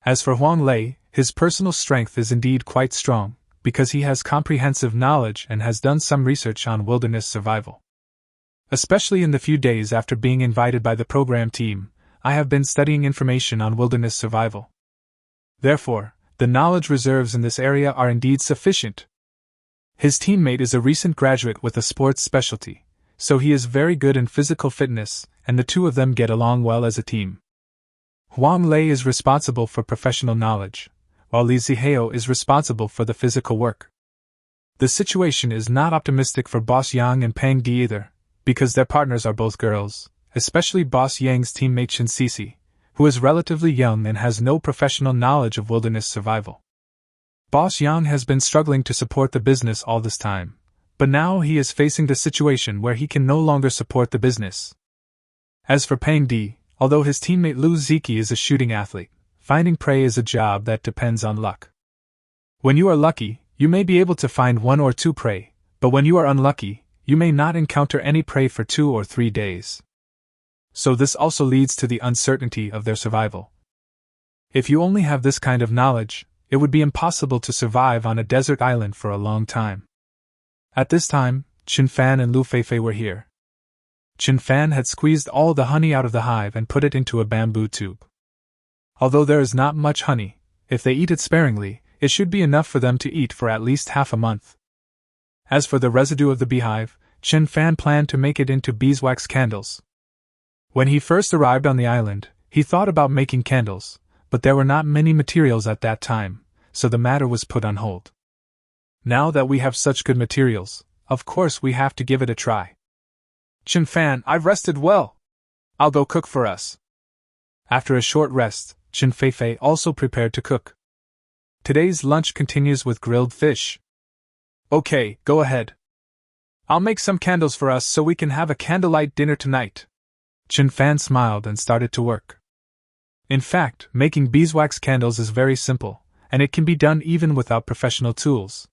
As for Huang Lei, his personal strength is indeed quite strong, because he has comprehensive knowledge and has done some research on wilderness survival. Especially in the few days after being invited by the program team, I have been studying information on wilderness survival. Therefore, the knowledge reserves in this area are indeed sufficient. His teammate is a recent graduate with a sports specialty, so he is very good in physical fitness, and the two of them get along well as a team. Huang Lei is responsible for professional knowledge, while Li Zihao is responsible for the physical work. The situation is not optimistic for Boss Yang and Pang Di either, because their partners are both girls, especially Boss Yang's teammate Chen Sisi, who is relatively young and has no professional knowledge of wilderness survival. Boss Yang has been struggling to support the business all this time, but now he is facing the situation where he can no longer support the business. As for Pang Di, although his teammate Lu Ziki is a shooting athlete, finding prey is a job that depends on luck. When you are lucky, you may be able to find 1 or 2 prey, but when you are unlucky, you may not encounter any prey for 2 or 3 days. So this also leads to the uncertainty of their survival. If you only have this kind of knowledge, it would be impossible to survive on a desert island for a long time. At this time, Chen Fan and Lu Feifei were here. Chen Fan had squeezed all the honey out of the hive and put it into a bamboo tube. Although there is not much honey, if they eat it sparingly, it should be enough for them to eat for at least half a month. As for the residue of the beehive, Chen Fan planned to make it into beeswax candles. When he first arrived on the island, he thought about making candles, but there were not many materials at that time, so the matter was put on hold. Now that we have such good materials, of course we have to give it a try. Chen Fan, I've rested well. I'll go cook for us. After a short rest, Chen Feifei also prepared to cook. Today's lunch continues with grilled fish. Okay, go ahead. I'll make some candles for us so we can have a candlelight dinner tonight. Chen Fan smiled and started to work. In fact, making beeswax candles is very simple, and it can be done even without professional tools.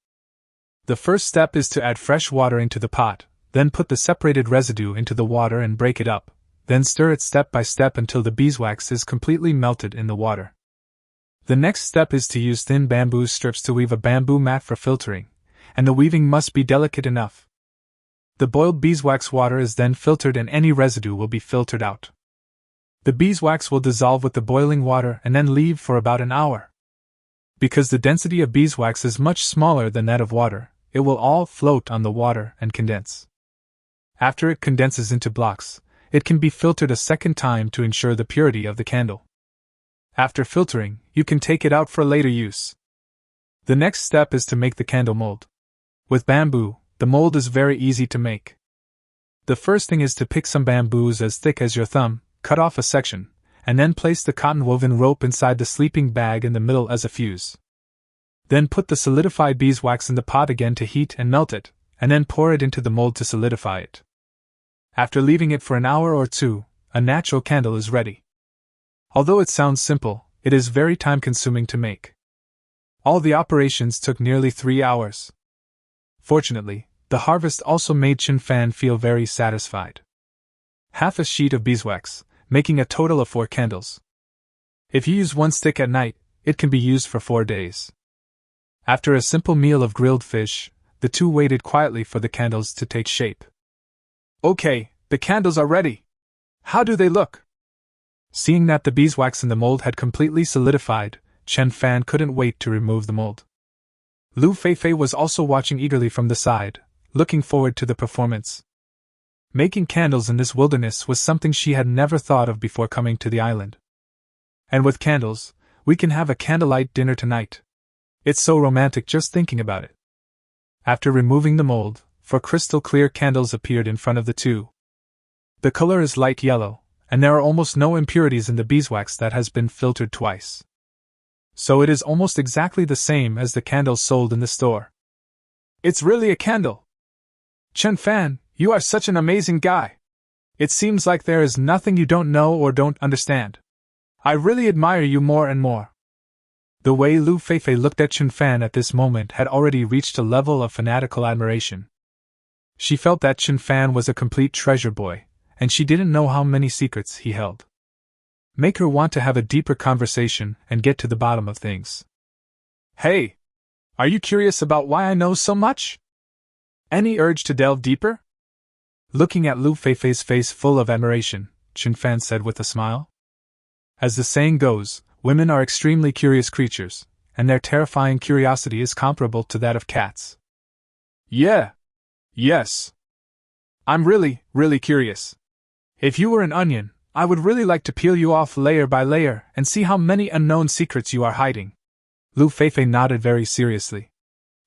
The first step is to add fresh water into the pot, then put the separated residue into the water and break it up, then stir it step by step until the beeswax is completely melted in the water. The next step is to use thin bamboo strips to weave a bamboo mat for filtering, and the weaving must be delicate enough. The boiled beeswax water is then filtered and any residue will be filtered out. The beeswax will dissolve with the boiling water and then leave for about an hour. Because the density of beeswax is much smaller than that of water, it will all float on the water and condense. After it condenses into blocks, it can be filtered a second time to ensure the purity of the candle. After filtering, you can take it out for later use. The next step is to make the candle mold. With bamboo, the mold is very easy to make. The first thing is to pick some bamboos as thick as your thumb, cut off a section, and then place the cotton-woven rope inside the sleeping bag in the middle as a fuse. Then put the solidified beeswax in the pot again to heat and melt it, and then pour it into the mold to solidify it. After leaving it for an hour or 2, a natural candle is ready. Although it sounds simple, it is very time-consuming to make. All the operations took nearly 3 hours. Fortunately, the harvest also made Chen Fan feel very satisfied. Half a sheet of beeswax, making a total of 4 candles. If you use one stick at night, it can be used for 4 days. After a simple meal of grilled fish, the two waited quietly for the candles to take shape. Okay, the candles are ready. How do they look? Seeing that the beeswax in the mold had completely solidified, Chen Fan couldn't wait to remove the mold. Lu Feifei was also watching eagerly from the side, looking forward to the performance. Making candles in this wilderness was something she had never thought of before coming to the island. And with candles, we can have a candlelight dinner tonight. It's so romantic just thinking about it. After removing the mold, 4 crystal clear candles appeared in front of the two. The color is light yellow, and there are almost no impurities in the beeswax that has been filtered twice. So it is almost exactly the same as the candles sold in the store. It's really a candle! Chen Fan, you are such an amazing guy! It seems like there is nothing you don't know or don't understand. I really admire you more and more. The way Lu Feifei looked at Chen Fan at this moment had already reached a level of fanatical admiration. She felt that Chen Fan was a complete treasure boy, and she didn't know how many secrets he held. Make her want to have a deeper conversation and get to the bottom of things. Hey! Are you curious about why I know so much? Any urge to delve deeper? Looking at Lu Feifei's face full of admiration, Chen Fan said with a smile. As the saying goes, women are extremely curious creatures, and their terrifying curiosity is comparable to that of cats. Yeah. Yes. I'm really, really curious. If you were an onion, I would really like to peel you off layer by layer and see how many unknown secrets you are hiding. Lu Feifei nodded very seriously.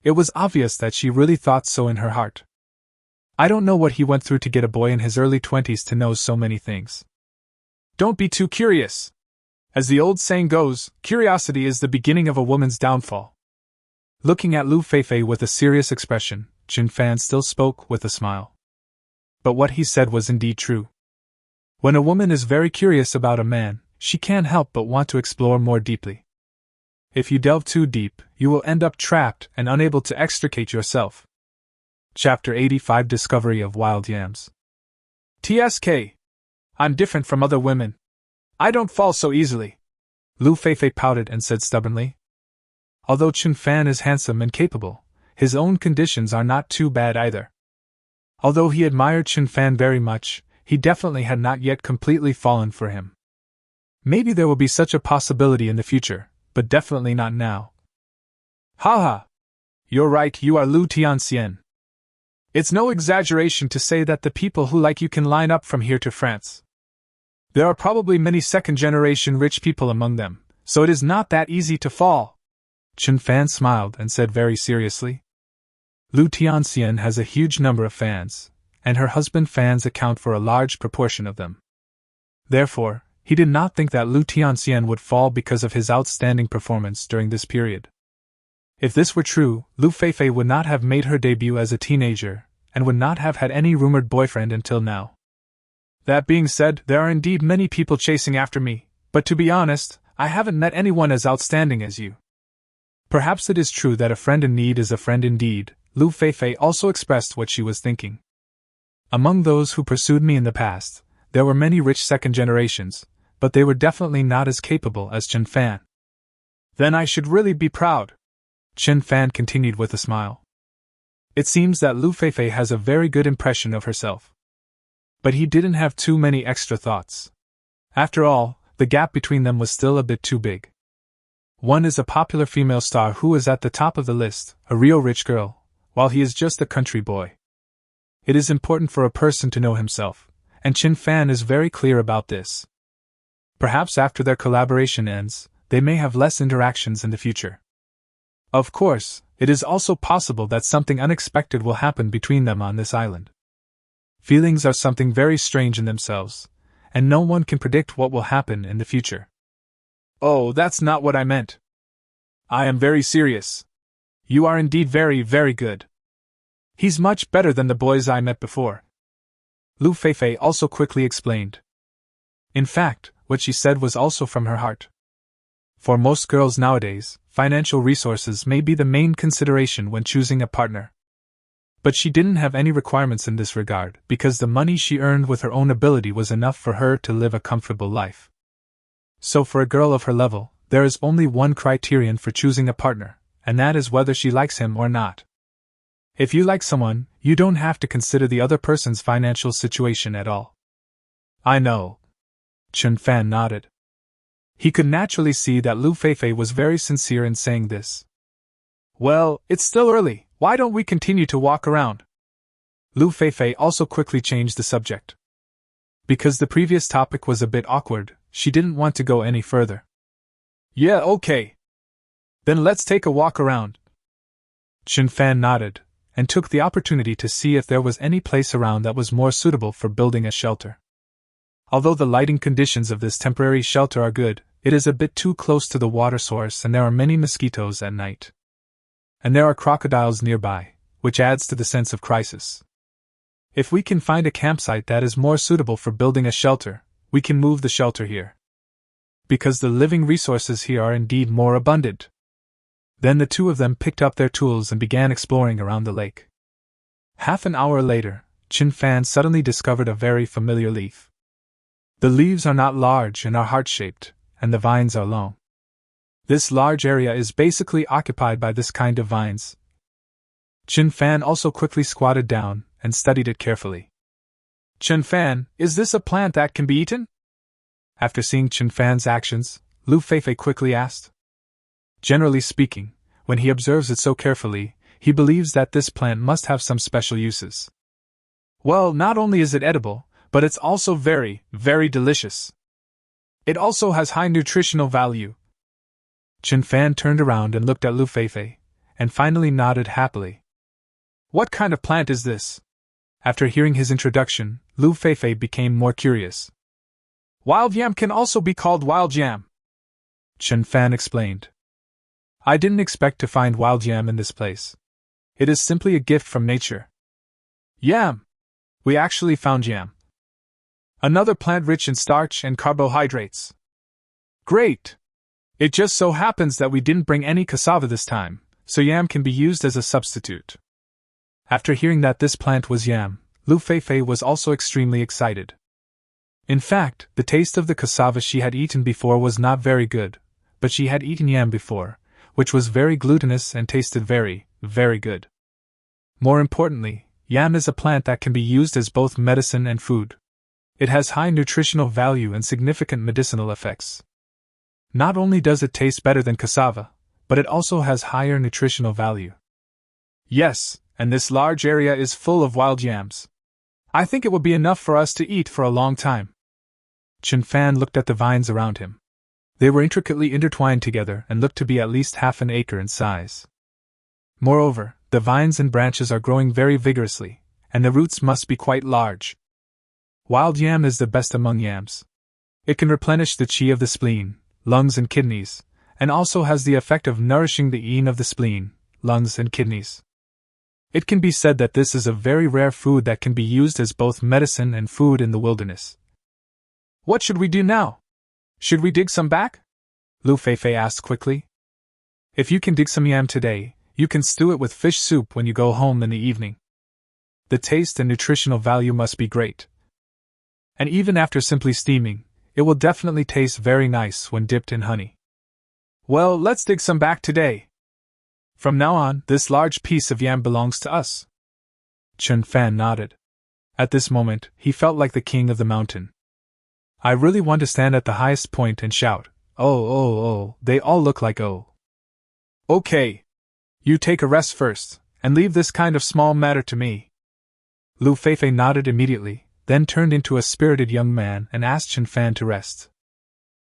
It was obvious that she really thought so in her heart. I don't know what he went through to get a boy in his early 20s to know so many things. Don't be too curious. As the old saying goes, curiosity is the beginning of a woman's downfall. Looking at Lu Feifei with a serious expression, Chen Fan still spoke with a smile. But what he said was indeed true. When a woman is very curious about a man, she can't help but want to explore more deeply. If you delve too deep, you will end up trapped and unable to extricate yourself. Chapter 85 Discovery of Wild Yams. TSK. I'm different from other women. I don't fall so easily. Lu Feifei pouted and said stubbornly. Although Chen Fan is handsome and capable, his own conditions are not too bad either. Although he admired Chen Fan very much, he definitely had not yet completely fallen for him. Maybe there will be such a possibility in the future, but definitely not now. Haha! You're right, you are Lu Tianxian. It's no exaggeration to say that the people who like you can line up from here to France. There are probably many second-generation rich people among them, so it is not that easy to fall. Chen Fan smiled and said very seriously. Lu Tianxian has a huge number of fans, and her husband fans account for a large proportion of them. Therefore, he did not think that Lu Tianxian would fall because of his outstanding performance during this period. If this were true, Lu Feifei would not have made her debut as a teenager, and would not have had any rumored boyfriend until now. That being said, there are indeed many people chasing after me, but to be honest, I haven't met anyone as outstanding as you. Perhaps it is true that a friend in need is a friend indeed. Lu Feifei also expressed what she was thinking. Among those who pursued me in the past, there were many rich second generations, but they were definitely not as capable as Chen Fan. Then I should really be proud. Chen Fan continued with a smile. It seems that Lu Feifei has a very good impression of herself. But he didn't have too many extra thoughts. After all, the gap between them was still a bit too big. One is a popular female star who is at the top of the list, a real rich girl, while he is just a country boy. It is important for a person to know himself, and Chen Fan is very clear about this. Perhaps after their collaboration ends, they may have less interactions in the future. Of course, it is also possible that something unexpected will happen between them on this island. Feelings are something very strange in themselves, and no one can predict what will happen in the future. Oh, that's not what I meant. I am very serious. You are indeed very, very good. He's much better than the boys I met before. Lu Feifei also quickly explained. In fact, what she said was also from her heart. For most girls nowadays, financial resources may be the main consideration when choosing a partner. But she didn't have any requirements in this regard, because the money she earned with her own ability was enough for her to live a comfortable life. So for a girl of her level, there is only one criterion for choosing a partner, and that is whether she likes him or not. If you like someone, you don't have to consider the other person's financial situation at all. I know. Chen Fan nodded. He could naturally see that Lu Feifei was very sincere in saying this. Well, it's still early, why don't we continue to walk around? Lu Feifei also quickly changed the subject. Because the previous topic was a bit awkward, she didn't want to go any further. Yeah, okay. Then let's take a walk around. Chen Fan nodded, and took the opportunity to see if there was any place around that was more suitable for building a shelter. Although the lighting conditions of this temporary shelter are good, it is a bit too close to the water source and there are many mosquitoes at night. And there are crocodiles nearby, which adds to the sense of crisis. If we can find a campsite that is more suitable for building a shelter, we can move the shelter here. Because the living resources here are indeed more abundant. Then the two of them picked up their tools and began exploring around the lake. Half an hour later, Chen Fan suddenly discovered a very familiar leaf. The leaves are not large and are heart-shaped, and the vines are long. This large area is basically occupied by this kind of vines. Chen Fan also quickly squatted down and studied it carefully. Chen Fan, is this a plant that can be eaten? After seeing Chen Fan's actions, Lu Feifei quickly asked. Generally speaking, when he observes it so carefully, he believes that this plant must have some special uses. Well, not only is it edible, but it's also very, very delicious. It also has high nutritional value. Chen Fan turned around and looked at Lu Feifei, and finally nodded happily. What kind of plant is this? After hearing his introduction, Lu Feifei became more curious. Wild yam can also be called wild yam, Chen Fan explained. I didn't expect to find wild yam in this place. It is simply a gift from nature. Yam! We actually found yam. Another plant rich in starch and carbohydrates. Great! It just so happens that we didn't bring any cassava this time, so yam can be used as a substitute. After hearing that this plant was yam, Lu Feifei was also extremely excited. In fact, the taste of the cassava she had eaten before was not very good, but she had eaten yam before, which was very glutinous and tasted very, very good. More importantly, yam is a plant that can be used as both medicine and food. It has high nutritional value and significant medicinal effects. Not only does it taste better than cassava, but it also has higher nutritional value. Yes, and this large area is full of wild yams. I think it will be enough for us to eat for a long time. Chen Fan looked at the vines around him. They were intricately intertwined together and looked to be at least half an acre in size. Moreover, the vines and branches are growing very vigorously, and the roots must be quite large. Wild yam is the best among yams. It can replenish the qi of the spleen, lungs and kidneys, and also has the effect of nourishing the yin of the spleen, lungs and kidneys. It can be said that this is a very rare food that can be used as both medicine and food in the wilderness. What should we do now? Should we dig some back? Lu Feifei asked quickly. If you can dig some yam today, you can stew it with fish soup when you go home in the evening. The taste and nutritional value must be great. And even after simply steaming, it will definitely taste very nice when dipped in honey. Well, let's dig some back today. From now on, this large piece of yam belongs to us. Chen Fan nodded. At this moment, he felt like the king of the mountain. I really want to stand at the highest point and shout, oh, oh, oh, they all look like oh. Okay. You take a rest first, and leave this kind of small matter to me. Lu Feifei nodded immediately, then turned into a spirited young man and asked Chen Fan to rest.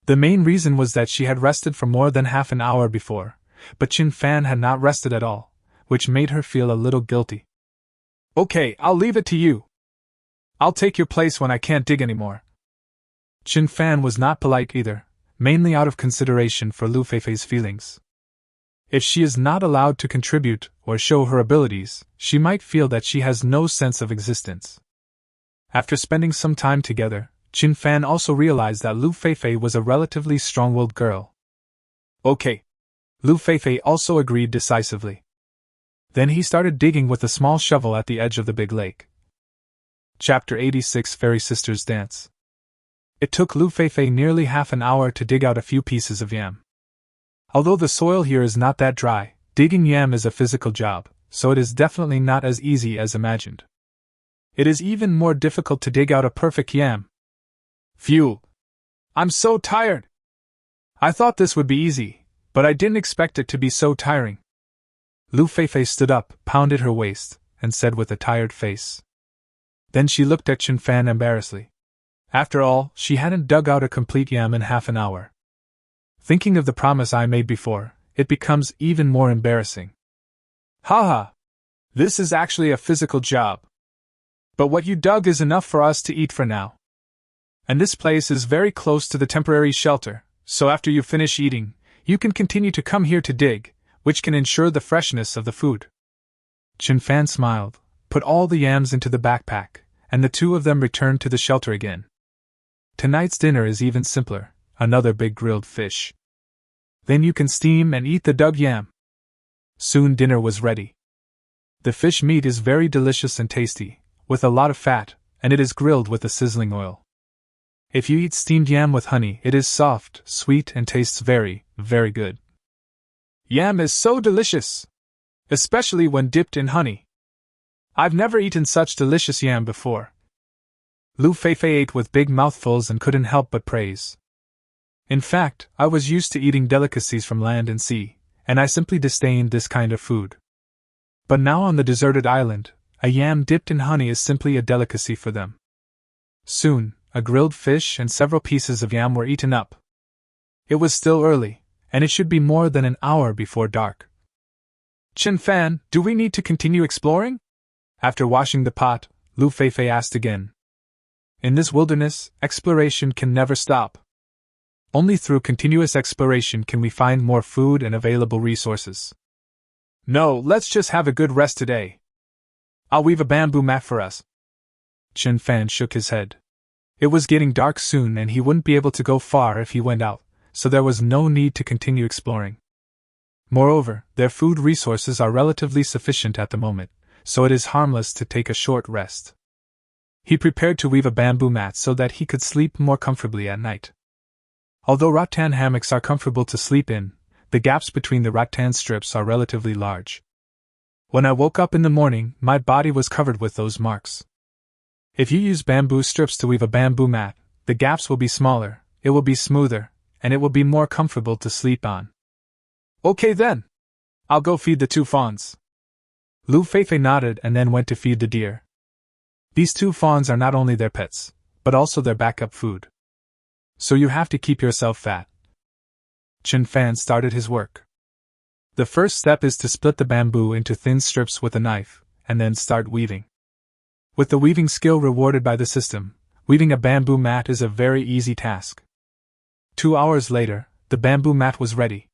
The main reason was that she had rested for more than half an hour before, but Chen Fan had not rested at all, which made her feel a little guilty. Okay, I'll leave it to you. I'll take your place when I can't dig anymore. Chen Fan was not polite either, mainly out of consideration for Lu Feifei's feelings. If she is not allowed to contribute or show her abilities, she might feel that she has no sense of existence. After spending some time together, Chen Fan also realized that Lu Feifei was a relatively strong-willed girl. Okay. Lu Feifei also agreed decisively. Then he started digging with a small shovel at the edge of the big lake. Chapter 86 Fairy Sisters Dance. It took Lu Feifei nearly half an hour to dig out a few pieces of yam. Although the soil here is not that dry, digging yam is a physical job, so it is definitely not as easy as imagined. It is even more difficult to dig out a perfect yam. Phew! I'm so tired! I thought this would be easy, but I didn't expect it to be so tiring. Lu Feifei stood up, pounded her waist, and said with a tired face. Then she looked at Chen Fan embarrassedly. After all, she hadn't dug out a complete yam in half an hour. Thinking of the promise I made before, it becomes even more embarrassing. Haha! This is actually a physical job. But what you dug is enough for us to eat for now. And this place is very close to the temporary shelter, so after you finish eating, you can continue to come here to dig, which can ensure the freshness of the food. Chen Fan smiled, put all the yams into the backpack, and the two of them returned to the shelter again. Tonight's dinner is even simpler, another big grilled fish. Then you can steam and eat the dug yam. Soon dinner was ready. The fish meat is very delicious and tasty, with a lot of fat, and it is grilled with a sizzling oil. If you eat steamed yam with honey, it is soft, sweet, and tastes very, very good. Yam is so delicious! Especially when dipped in honey. I've never eaten such delicious yam before. Lu Feifei ate with big mouthfuls and couldn't help but praise. In fact, I was used to eating delicacies from land and sea, and I simply disdained this kind of food. But now on the deserted island, a yam dipped in honey is simply a delicacy for them. Soon, a grilled fish and several pieces of yam were eaten up. It was still early, and it should be more than an hour before dark. Chen Fan, do we need to continue exploring? After washing the pot, Lu Feifei asked again. In this wilderness, exploration can never stop. Only through continuous exploration can we find more food and available resources. No, let's just have a good rest today. I'll weave a bamboo mat for us. Chen Fan shook his head. It was getting dark soon and he wouldn't be able to go far if he went out, so there was no need to continue exploring. Moreover, their food resources are relatively sufficient at the moment, so it is harmless to take a short rest. He prepared to weave a bamboo mat so that he could sleep more comfortably at night. Although rattan hammocks are comfortable to sleep in, the gaps between the rattan strips are relatively large. When I woke up in the morning, my body was covered with those marks. If you use bamboo strips to weave a bamboo mat, the gaps will be smaller, it will be smoother, and it will be more comfortable to sleep on. Okay then. I'll go feed the two fawns. Lu Feifei nodded and then went to feed the deer. These two fawns are not only their pets, but also their backup food. So you have to keep yourself fat. Chen Fan started his work. The first step is to split the bamboo into thin strips with a knife, and then start weaving. With the weaving skill rewarded by the system, weaving a bamboo mat is a very easy task. 2 hours later, the bamboo mat was ready.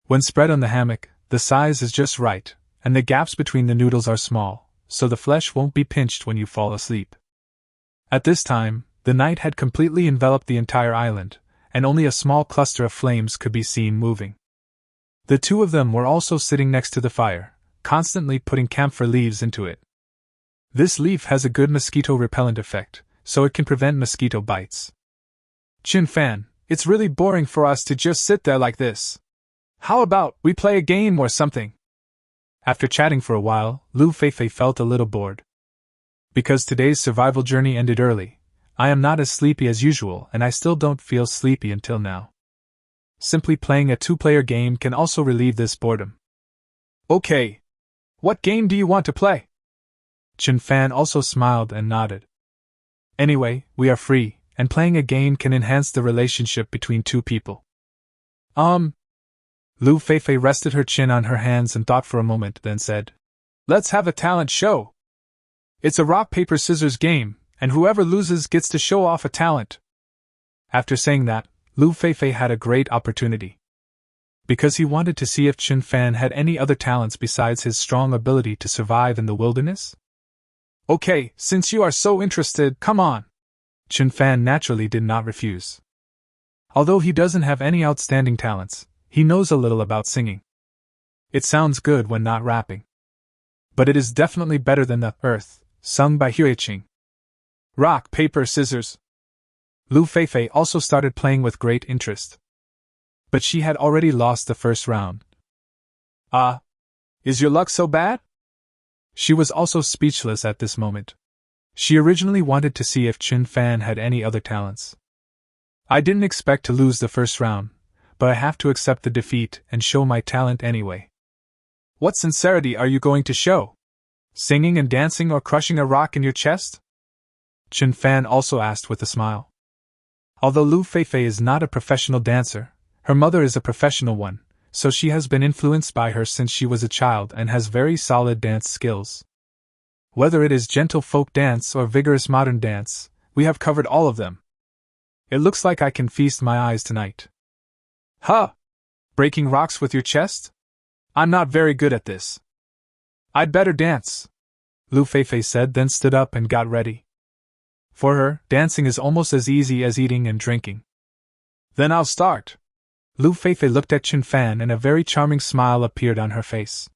When spread on the hammock, the size is just right, and the gaps between the noodles are small, so the flesh won't be pinched when you fall asleep. At this time, the night had completely enveloped the entire island, and only a small cluster of flames could be seen moving. The two of them were also sitting next to the fire, constantly putting camphor leaves into it. This leaf has a good mosquito repellent effect, so it can prevent mosquito bites. Chen Fan, it's really boring for us to just sit there like this. How about we play a game or something? After chatting for a while, Lu Feifei felt a little bored. Because today's survival journey ended early, I am not as sleepy as usual and I still don't feel sleepy until now. Simply playing a two-player game can also relieve this boredom. Okay. What game do you want to play? Chen Fan also smiled and nodded. Anyway, we are free, and playing a game can enhance the relationship between two people. Lu Feifei rested her chin on her hands and thought for a moment, then said, Let's have a talent show. It's a rock-paper-scissors game, and whoever loses gets to show off a talent. After saying that, Lu Feifei had a great opportunity. Because he wanted to see if Chen Fan had any other talents besides his strong ability to survive in the wilderness. Okay, since you are so interested, come on. Chen Fan naturally did not refuse. Although he doesn't have any outstanding talents, he knows a little about singing. It sounds good when not rapping. but it is definitely better than the Earth, sung by Huiqing. Rock, paper, scissors. Lu Feifei also started playing with great interest. But she had already lost the first round. Is your luck so bad? She was also speechless at this moment. She originally wanted to see if Chen Fan had any other talents. I didn't expect to lose the first round, but I have to accept the defeat and show my talent anyway. What sincerity are you going to show? Singing and dancing or crushing a rock in your chest? Chen Fan also asked with a smile. Although Lu Feifei is not a professional dancer, her mother is a professional one, so she has been influenced by her since she was a child and has very solid dance skills. Whether it is gentle folk dance or vigorous modern dance, we have covered all of them. It looks like I can feast my eyes tonight. Huh! Breaking rocks with your chest? I'm not very good at this. I'd better dance, Lu Feifei said, then stood up and got ready. For her, dancing is almost as easy as eating and drinking. Then I'll start. Lu Feifei looked at Chen Fan and a very charming smile appeared on her face.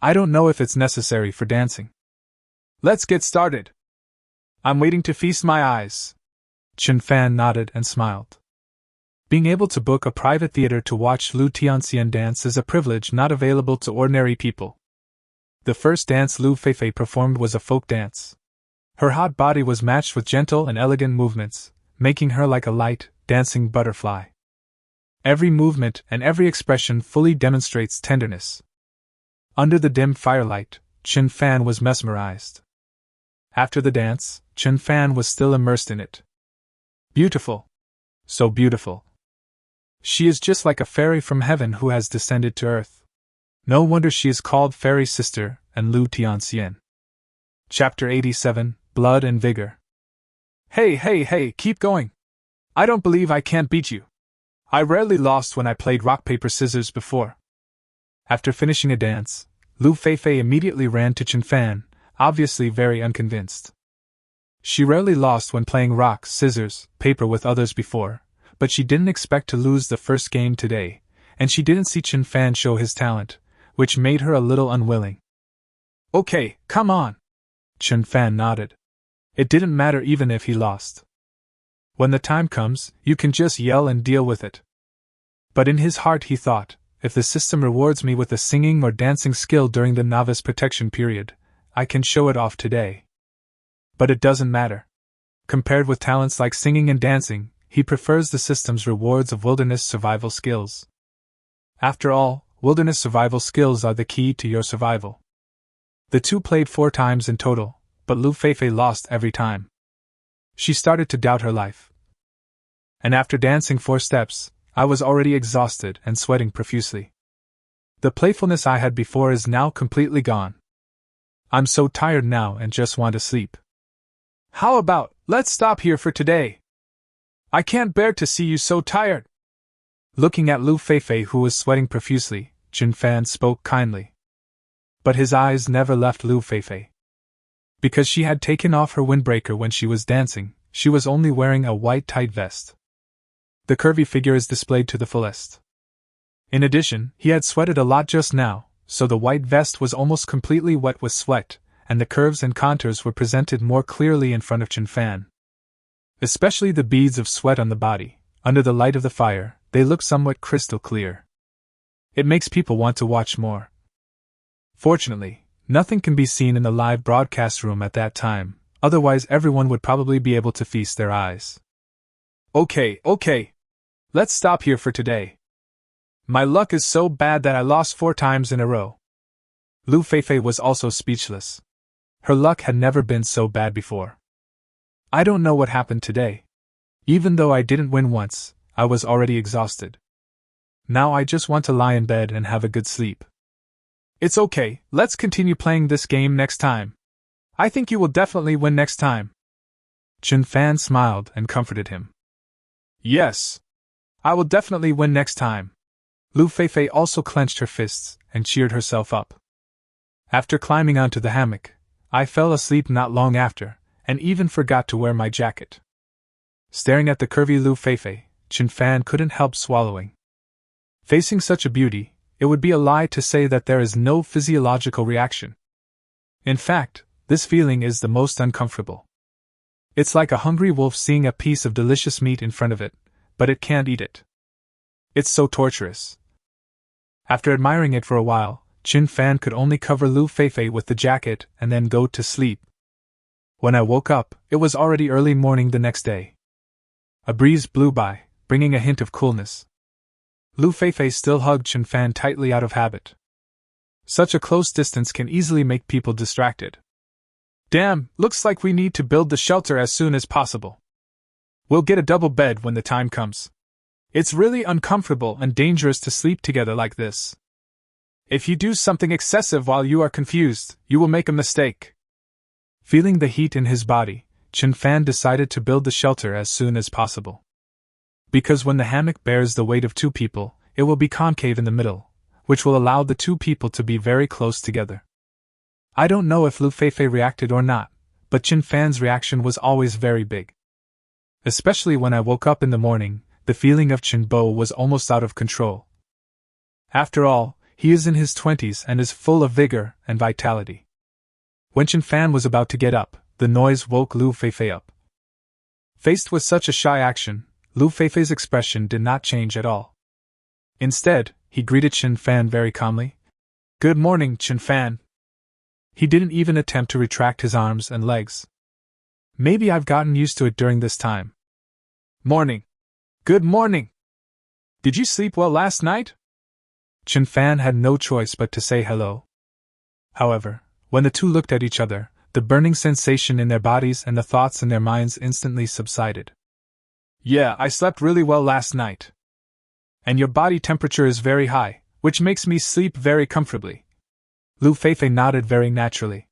I don't know if it's necessary for dancing. Let's get started. I'm waiting to feast my eyes. Chen Fan nodded and smiled. Being able to book a private theater to watch Lu Tianxian dance is a privilege not available to ordinary people. The first dance Lu Feifei performed was a folk dance. Her hot body was matched with gentle and elegant movements, making her like a light, dancing butterfly. Every movement and every expression fully demonstrates tenderness. Under the dim firelight, Chen Fan was mesmerized. After the dance, Chen Fan was still immersed in it. Beautiful. So beautiful. She is just like a fairy from heaven who has descended to earth. No wonder she is called Fairy Sister and Lu Tianxian. Chapter 87, Blood and Vigor. Hey, keep going. I don't believe I can't beat you. I rarely lost when I played rock, paper, scissors before. After finishing a dance, Lu Feifei immediately ran to Chen Fan, obviously very unconvinced. She rarely lost when playing rock, scissors, paper with others before, but she didn't expect to lose the first game today, and she didn't see Chen Fan show his talent, which made her a little unwilling. Okay, come on. Chen Fan nodded. It didn't matter even if he lost. When the time comes, you can just yell and deal with it. But in his heart he thought, if the system rewards me with a singing or dancing skill during the novice protection period, I can show it off today. But it doesn't matter. Compared with talents like singing and dancing, he prefers the system's rewards of wilderness survival skills. After all, wilderness survival skills are the key to your survival. The two played 4 times in total, but Lu Feifei lost every time. She started to doubt her life. And after dancing 4 steps, I was already exhausted and sweating profusely. The playfulness I had before is now completely gone. I'm so tired now and just want to sleep. How about, let's stop here for today? I can't bear to see you so tired. Looking at Lu Feifei, who was sweating profusely, Chen Fan spoke kindly. But his eyes never left Lu Feifei. Because she had taken off her windbreaker when she was dancing, she was only wearing a white tight vest. The curvy figure is displayed to the fullest. In addition, he had sweated a lot just now, so the white vest was almost completely wet with sweat, and the curves and contours were presented more clearly in front of Chen Fan. Especially the beads of sweat on the body, under the light of the fire, they look somewhat crystal clear. It makes people want to watch more. Fortunately, nothing can be seen in the live broadcast room at that time, otherwise everyone would probably be able to feast their eyes. Okay. Let's stop here for today. My luck is so bad that I lost 4 times in a row. Lu Feifei was also speechless. Her luck had never been so bad before. I don't know what happened today. Even though I didn't win once, I was already exhausted. Now I just want to lie in bed and have a good sleep. It's okay, let's continue playing this game next time. I think you will definitely win next time. Chen Fan smiled and comforted him. Yes. I will definitely win next time. Lu Feifei also clenched her fists and cheered herself up. After climbing onto the hammock, I fell asleep not long after, and even forgot to wear my jacket. Staring at the curvy Lu Feifei, Chen Fan couldn't help swallowing. Facing such a beauty, it would be a lie to say that there is no physiological reaction. In fact, this feeling is the most uncomfortable. It's like a hungry wolf seeing a piece of delicious meat in front of it, but it can't eat it. It's so torturous. After admiring it for a while, Chin Fan could only cover Lu Feifei with the jacket and then go to sleep. When I woke up, it was already early morning the next day. A breeze blew by, bringing a hint of coolness. Lu Feifei still hugged Chin Fan tightly out of habit. Such a close distance can easily make people distracted. Damn, looks like we need to build the shelter as soon as possible. We'll get a double bed when the time comes. It's really uncomfortable and dangerous to sleep together like this. If you do something excessive while you are confused, you will make a mistake. Feeling the heat in his body, Chin Fan decided to build the shelter as soon as possible. Because when the hammock bears the weight of 2 people, it will be concave in the middle, which will allow the 2 people to be very close together. I don't know if Lu Feifei reacted or not, but Chin Fan's reaction was always very big. Especially when I woke up in the morning, the feeling of Chin Bo was almost out of control. After all, he is in his 20s and is full of vigor and vitality. When Chin Fan was about to get up, the noise woke Lu Feifei up. Faced with such a shy action, Lu Feifei's expression did not change at all. Instead, he greeted Chin Fan very calmly. "Good morning, Chin Fan." He didn't even attempt to retract his arms and legs. Maybe I've gotten used to it during this time. "Morning. Good morning. Did you sleep well last night?" Chin Fan had no choice but to say hello. However, when the two looked at each other, the burning sensation in their bodies and the thoughts in their minds instantly subsided. "Yeah, I slept really well last night. And your body temperature is very high, which makes me sleep very comfortably." Lu Feifei nodded very naturally.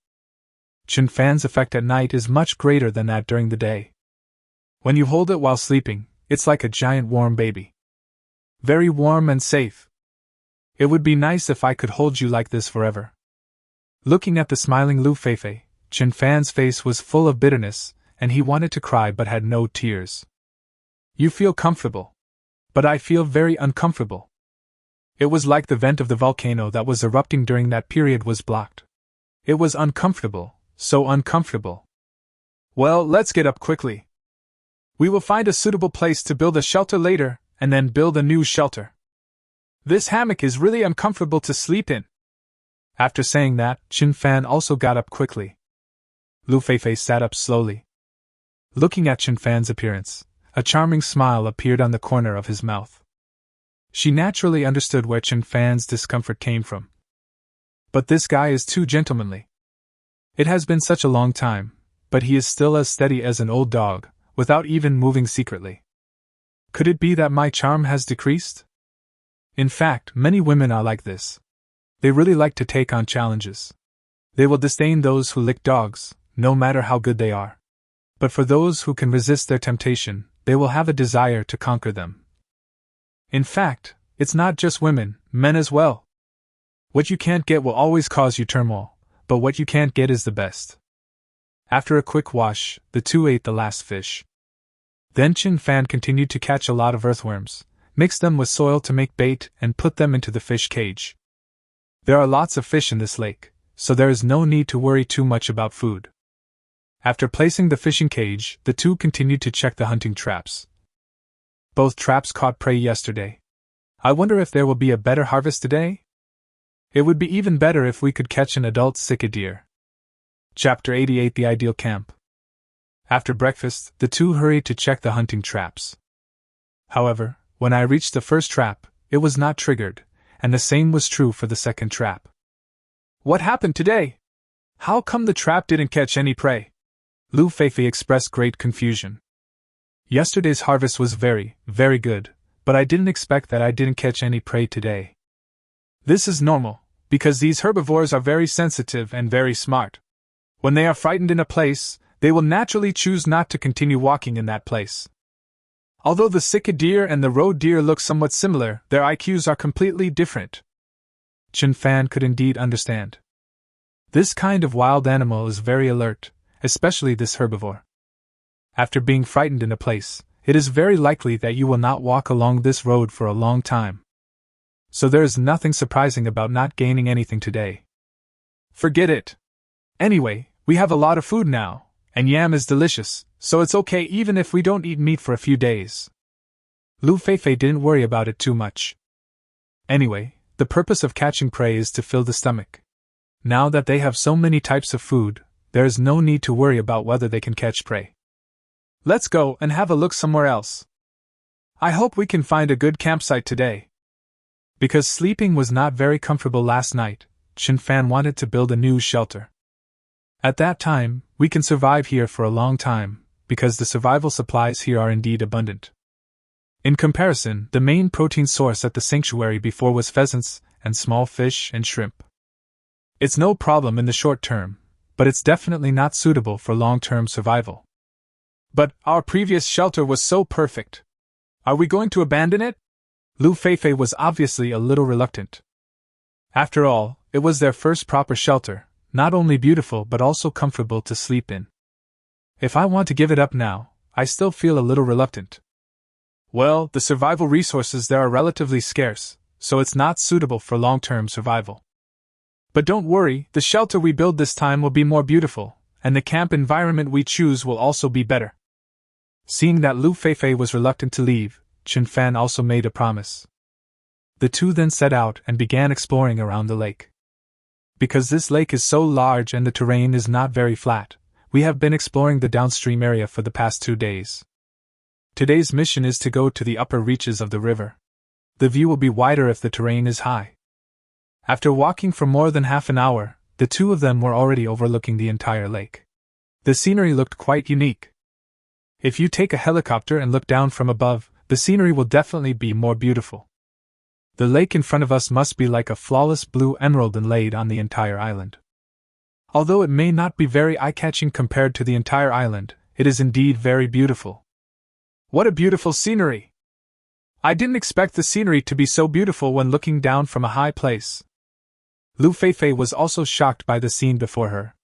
Chin Fan's effect at night is much greater than that during the day. When you hold it while sleeping, it's like a giant warm baby. Very warm and safe. It would be nice if I could hold you like this forever. Looking at the smiling Lu Feifei, Chin Fan's face was full of bitterness, and he wanted to cry but had no tears. "You feel comfortable. But I feel very uncomfortable." It was like the vent of the volcano that was erupting during that period was blocked. It was uncomfortable, so uncomfortable. "Well, let's get up quickly. We will find a suitable place to build a shelter later, and then build a new shelter. This hammock is really uncomfortable to sleep in." After saying that, Chin Fan also got up quickly. Lu Feifei sat up slowly. Looking at Chin Fan's appearance, a charming smile appeared on the corner of his mouth. She naturally understood where Chin Fan's discomfort came from. But this guy is too gentlemanly. It has been such a long time, but he is still as steady as an old dog, without even moving secretly. Could it be that my charm has decreased? In fact, many women are like this. They really like to take on challenges. They will disdain those who lick dogs, no matter how good they are. But for those who can resist their temptation, they will have a desire to conquer them. In fact, it's not just women, men as well. What you can't get will always cause you turmoil, but what you can't get is the best. After a quick wash, the two ate the last fish. Then Chin Fan continued to catch a lot of earthworms, mix them with soil to make bait, and put them into the fish cage. There are lots of fish in this lake, so there is no need to worry too much about food. After placing the fishing cage, the two continued to check the hunting traps. Both traps caught prey yesterday. I wonder if there will be a better harvest today? It would be even better if we could catch an adult sika deer. Chapter 88: The Ideal Camp. After breakfast, the two hurried to check the hunting traps. However, when I reached the first trap, it was not triggered, and the same was true for the second trap. "What happened today? How come the trap didn't catch any prey?" Lu Feifei expressed great confusion. "Yesterday's harvest was very, very good, but I didn't expect that I didn't catch any prey today. This is normal, because these herbivores are very sensitive and very smart. When they are frightened in a place, they will naturally choose not to continue walking in that place. Although the sika deer and the roe deer look somewhat similar, their IQs are completely different." Chin Fan could indeed understand. This kind of wild animal is very alert, especially this herbivore. After being frightened in a place, it is very likely that you will not walk along this road for a long time. So there is nothing surprising about not gaining anything today. "Forget it. Anyway, we have a lot of food now, and yam is delicious, so it's okay even if we don't eat meat for a few days. Lu Feifei didn't worry about it too much. Anyway, the purpose of catching prey is to fill the stomach. Now that they have so many types of food, there is no need to worry about whether they can catch prey. Let's go and have a look somewhere else. I hope we can find a good campsite today. Because sleeping was not very comfortable last night, Chen Fan wanted to build a new shelter. At that time, we can survive here for a long time, because the survival supplies here are indeed abundant. In comparison, the main protein source at the sanctuary before was pheasants, and small fish and shrimp. It's no problem in the short term, but it's definitely not suitable for long-term survival. But our previous shelter was so perfect. Are we going to abandon it? Lu Feifei was obviously a little reluctant. After all, it was their first proper shelter, not only beautiful but also comfortable to sleep in. If I want to give it up now, I still feel a little reluctant. Well, the survival resources there are relatively scarce, so it's not suitable for long-term survival. But don't worry, the shelter we build this time will be more beautiful, and the camp environment we choose will also be better. Seeing that Lu Feifei was reluctant to leave, Chen Fan also made a promise. The two then set out and began exploring around the lake. Because this lake is so large and the terrain is not very flat, we have been exploring the downstream area for the past 2 days. Today's mission is to go to the upper reaches of the river. The view will be wider if the terrain is high. After walking for more than half an hour, the two of them were already overlooking the entire lake. The scenery looked quite unique. If you take a helicopter and look down from above, the scenery will definitely be more beautiful. The lake in front of us must be like a flawless blue emerald inlaid on the entire island. Although it may not be very eye-catching compared to the entire island, it is indeed very beautiful. What a beautiful scenery! I didn't expect the scenery to be so beautiful when looking down from a high place. Lu Feifei was also shocked by the scene before her.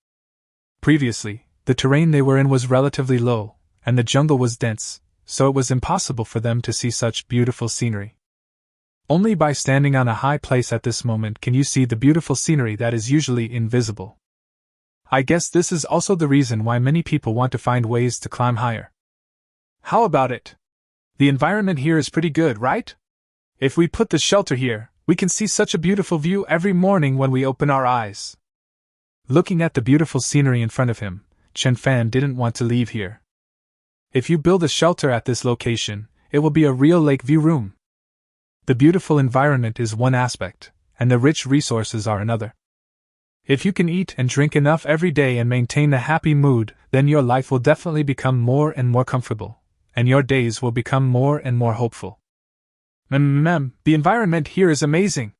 Previously, the terrain they were in was relatively low, and the jungle was dense, so it was impossible for them to see such beautiful scenery. Only by standing on a high place at this moment can you see the beautiful scenery that is usually invisible. I guess this is also the reason why many people want to find ways to climb higher. How about it? The environment here is pretty good, right? If we put the shelter here, we can see such a beautiful view every morning when we open our eyes. Looking at the beautiful scenery in front of him, Chen Fan didn't want to leave here. If you build a shelter at this location, it will be a real lake view room. The beautiful environment is one aspect, and the rich resources are another. If you can eat and drink enough every day and maintain a happy mood, then your life will definitely become more and more comfortable, and your days will become more and more hopeful. The environment here is amazing.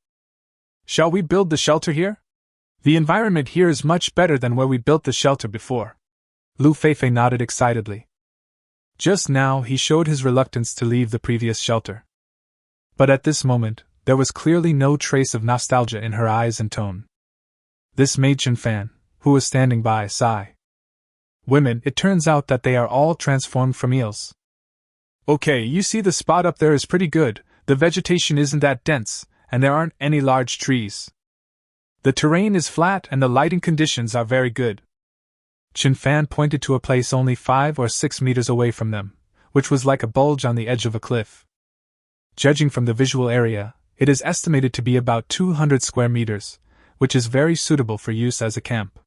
Shall we build the shelter here? The environment here is much better than where we built the shelter before. Lu Feifei nodded excitedly. Just now he showed his reluctance to leave the previous shelter. But at this moment, there was clearly no trace of nostalgia in her eyes and tone. This made Chen Fan, who was standing by, sigh. Women, it turns out that they are all transformed from eels. Okay, you see the spot up there is pretty good, the vegetation isn't that dense, and there aren't any large trees. The terrain is flat and the lighting conditions are very good. Chen Fan pointed to a place only 5 or 6 meters away from them, which was like a bulge on the edge of a cliff. Judging from the visual area, it is estimated to be about 200 square meters, which is very suitable for use as a camp.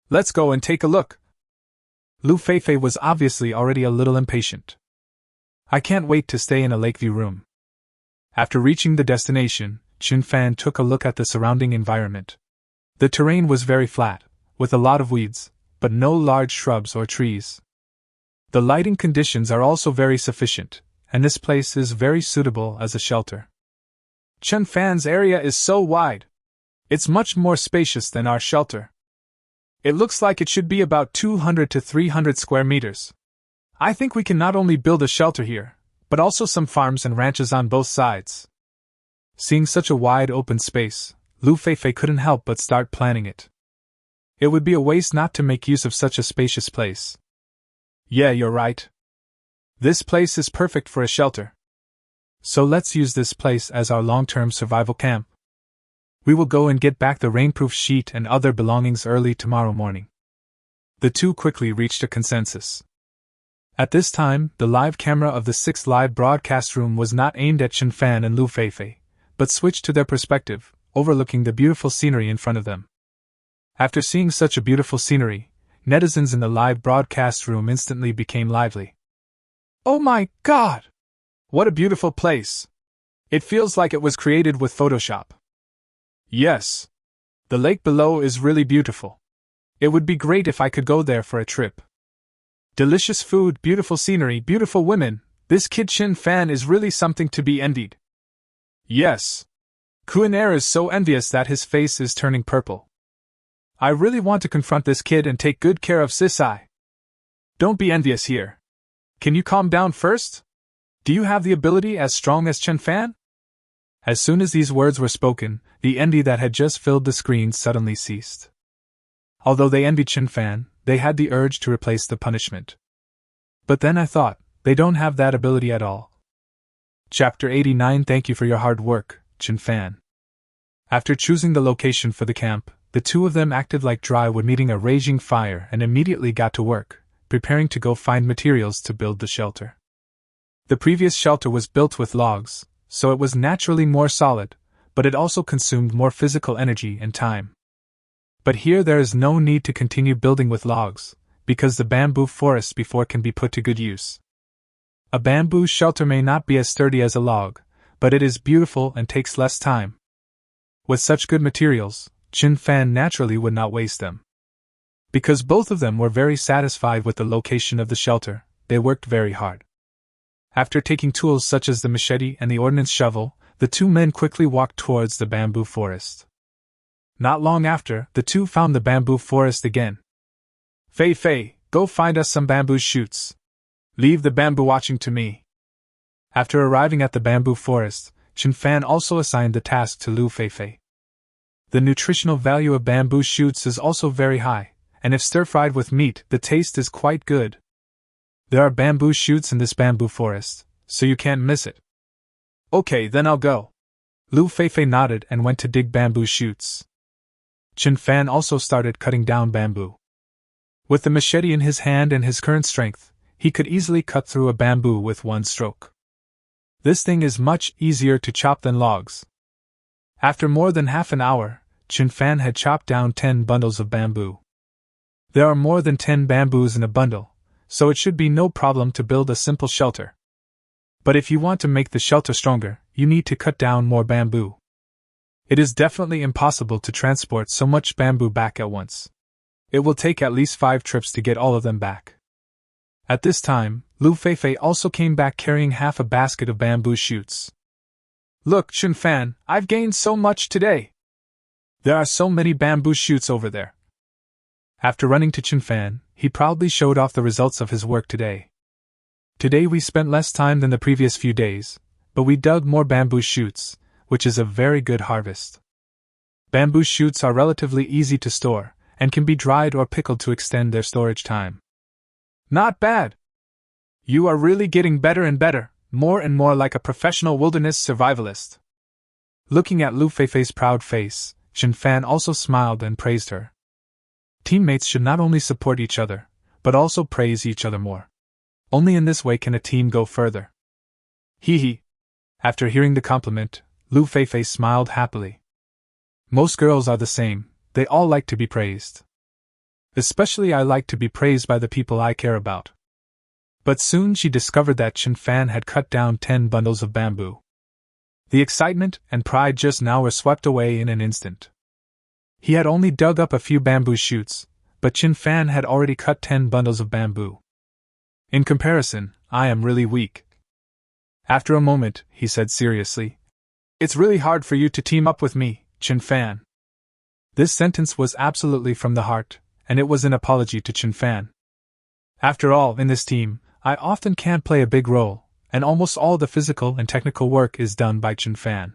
Let's go and take a look. Lu Feifei was obviously already a little impatient. I can't wait to stay in a lakeview room. After reaching the destination, Chen Fan took a look at the surrounding environment. The terrain was very flat, with a lot of weeds, but no large shrubs or trees. The lighting conditions are also very sufficient, and this place is very suitable as a shelter. Chen Fan's area is so wide. It's much more spacious than our shelter. It looks like it should be about 200 to 300 square meters. I think we can not only build a shelter here, but also some farms and ranches on both sides. Seeing such a wide open space, Lu Feifei couldn't help but start planning it. It would be a waste not to make use of such a spacious place. Yeah, you're right. This place is perfect for a shelter. So let's use this place as our long-term survival camp. We will go and get back the rainproof sheet and other belongings early tomorrow morning. The two quickly reached a consensus. At this time, the live camera of the 6th live broadcast room was not aimed at Chen Fan and Lu Feifei, but switched to their perspective, overlooking the beautiful scenery in front of them. After seeing such a beautiful scenery, netizens in the live broadcast room instantly became lively. Oh my God! What a beautiful place! It feels like it was created with Photoshop. Yes. The lake below is really beautiful. It would be great if I could go there for a trip. Delicious food, beautiful scenery, beautiful women. This kid Chen Fan is really something to be envied. Yes. Kuinair is so envious that his face is turning purple. I really want to confront this kid and take good care of Sisai. Don't be envious here. Can you calm down first? Do you have the ability as strong as Chen Fan? As soon as these words were spoken, the envy that had just filled the screen suddenly ceased. Although they envied Chen Fan, they had the urge to replace the punishment. But then I thought, they don't have that ability at all. Chapter 89. Thank you for your hard work, Chen Fan. After choosing the location for the camp, the two of them acted like dry wood meeting a raging fire and immediately got to work, preparing to go find materials to build the shelter. The previous shelter was built with logs, so it was naturally more solid, but it also consumed more physical energy and time. But here there is no need to continue building with logs, because the bamboo forest before can be put to good use. A bamboo shelter may not be as sturdy as a log, but it is beautiful and takes less time. With such good materials, Chen Fan naturally would not waste them. Because both of them were very satisfied with the location of the shelter, they worked very hard. After taking tools such as the machete and the ordnance shovel, the two men quickly walked towards the bamboo forest. Not long after, the two found the bamboo forest again. Fei Fei, go find us some bamboo shoots. Leave the bamboo watching to me. After arriving at the bamboo forest, Chen Fan also assigned the task to Lu Feifei. The nutritional value of bamboo shoots is also very high, and if stir-fried with meat, the taste is quite good. There are bamboo shoots in this bamboo forest, so you can't miss it. Okay, then I'll go. Lu Feifei nodded and went to dig bamboo shoots. Chen Fan also started cutting down bamboo. With the machete in his hand and his current strength, he could easily cut through a bamboo with one stroke. This thing is much easier to chop than logs. After more than half an hour, Chen Fan had chopped down 10 bundles of bamboo. There are more than 10 bamboos in a bundle, so it should be no problem to build a simple shelter. But if you want to make the shelter stronger, you need to cut down more bamboo. It is definitely impossible to transport so much bamboo back at once. It will take at least 5 trips to get all of them back. At this time, Lu Feifei also came back carrying half a basket of bamboo shoots. Look, Chen Fan, I've gained so much today. There are so many bamboo shoots over there. After running to Chen Fan, he proudly showed off the results of his work today. Today we spent less time than the previous few days, but we dug more bamboo shoots, which is a very good harvest. Bamboo shoots are relatively easy to store, and can be dried or pickled to extend their storage time. Not bad! You are really getting better and better, more and more like a professional wilderness survivalist. Looking at Lu Feifei's proud face, Chen Fan also smiled and praised her. Teammates should not only support each other, but also praise each other more. Only in this way can a team go further. Hee hee. After hearing the compliment, Lu Feifei smiled happily. Most girls are the same, they all like to be praised. Especially I like to be praised by the people I care about. But soon she discovered that Chen Fan had cut down 10 bundles of bamboo. The excitement and pride just now were swept away in an instant. He had only dug up a few bamboo shoots, but Chen Fan had already cut 10 bundles of bamboo. In comparison, I am really weak. After a moment, he said seriously, It's really hard for you to team up with me, Chen Fan. This sentence was absolutely from the heart, and it was an apology to Chen Fan. After all, in this team, I often can't play a big role, and almost all the physical and technical work is done by Chen Fan.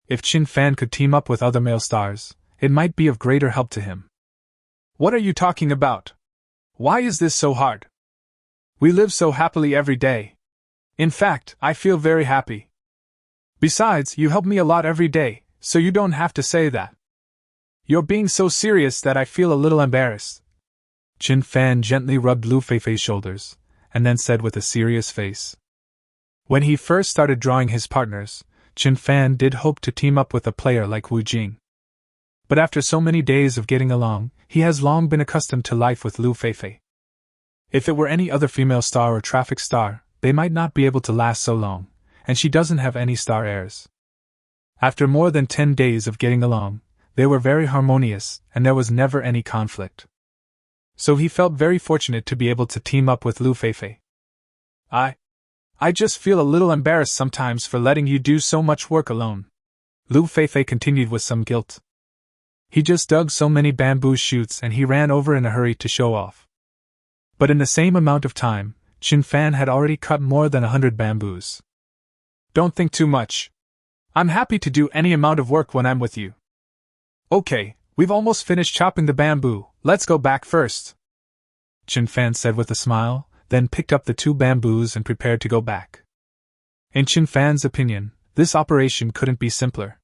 If Chen Fan could team up with other male stars, it might be of greater help to him. What are you talking about? Why is this so hard? We live so happily every day. In fact, I feel very happy. Besides, you help me a lot every day, so you don't have to say that. You're being so serious that I feel a little embarrassed. Chin Fan gently rubbed Lu Feifei's shoulders, and then said with a serious face. When he first started drawing his partners, Chin Fan did hope to team up with a player like Wu Jing. But after so many days of getting along, he has long been accustomed to life with Lu Feifei. If it were any other female star or traffic star, they might not be able to last so long, and she doesn't have any star heirs. After more than 10 days of getting along, they were very harmonious, and there was never any conflict. So he felt very fortunate to be able to team up with Lu Feifei. I just feel a little embarrassed sometimes for letting you do so much work alone. Lu Feifei continued with some guilt. He just dug so many bamboo shoots and he ran over in a hurry to show off. But in the same amount of time, Chin Fan had already cut more than 100 bamboos. Don't think too much. I'm happy to do any amount of work when I'm with you. Okay, we've almost finished chopping the bamboo, let's go back first. Chin Fan said with a smile, then picked up the 2 bamboos and prepared to go back. In Chin Fan's opinion, this operation couldn't be simpler.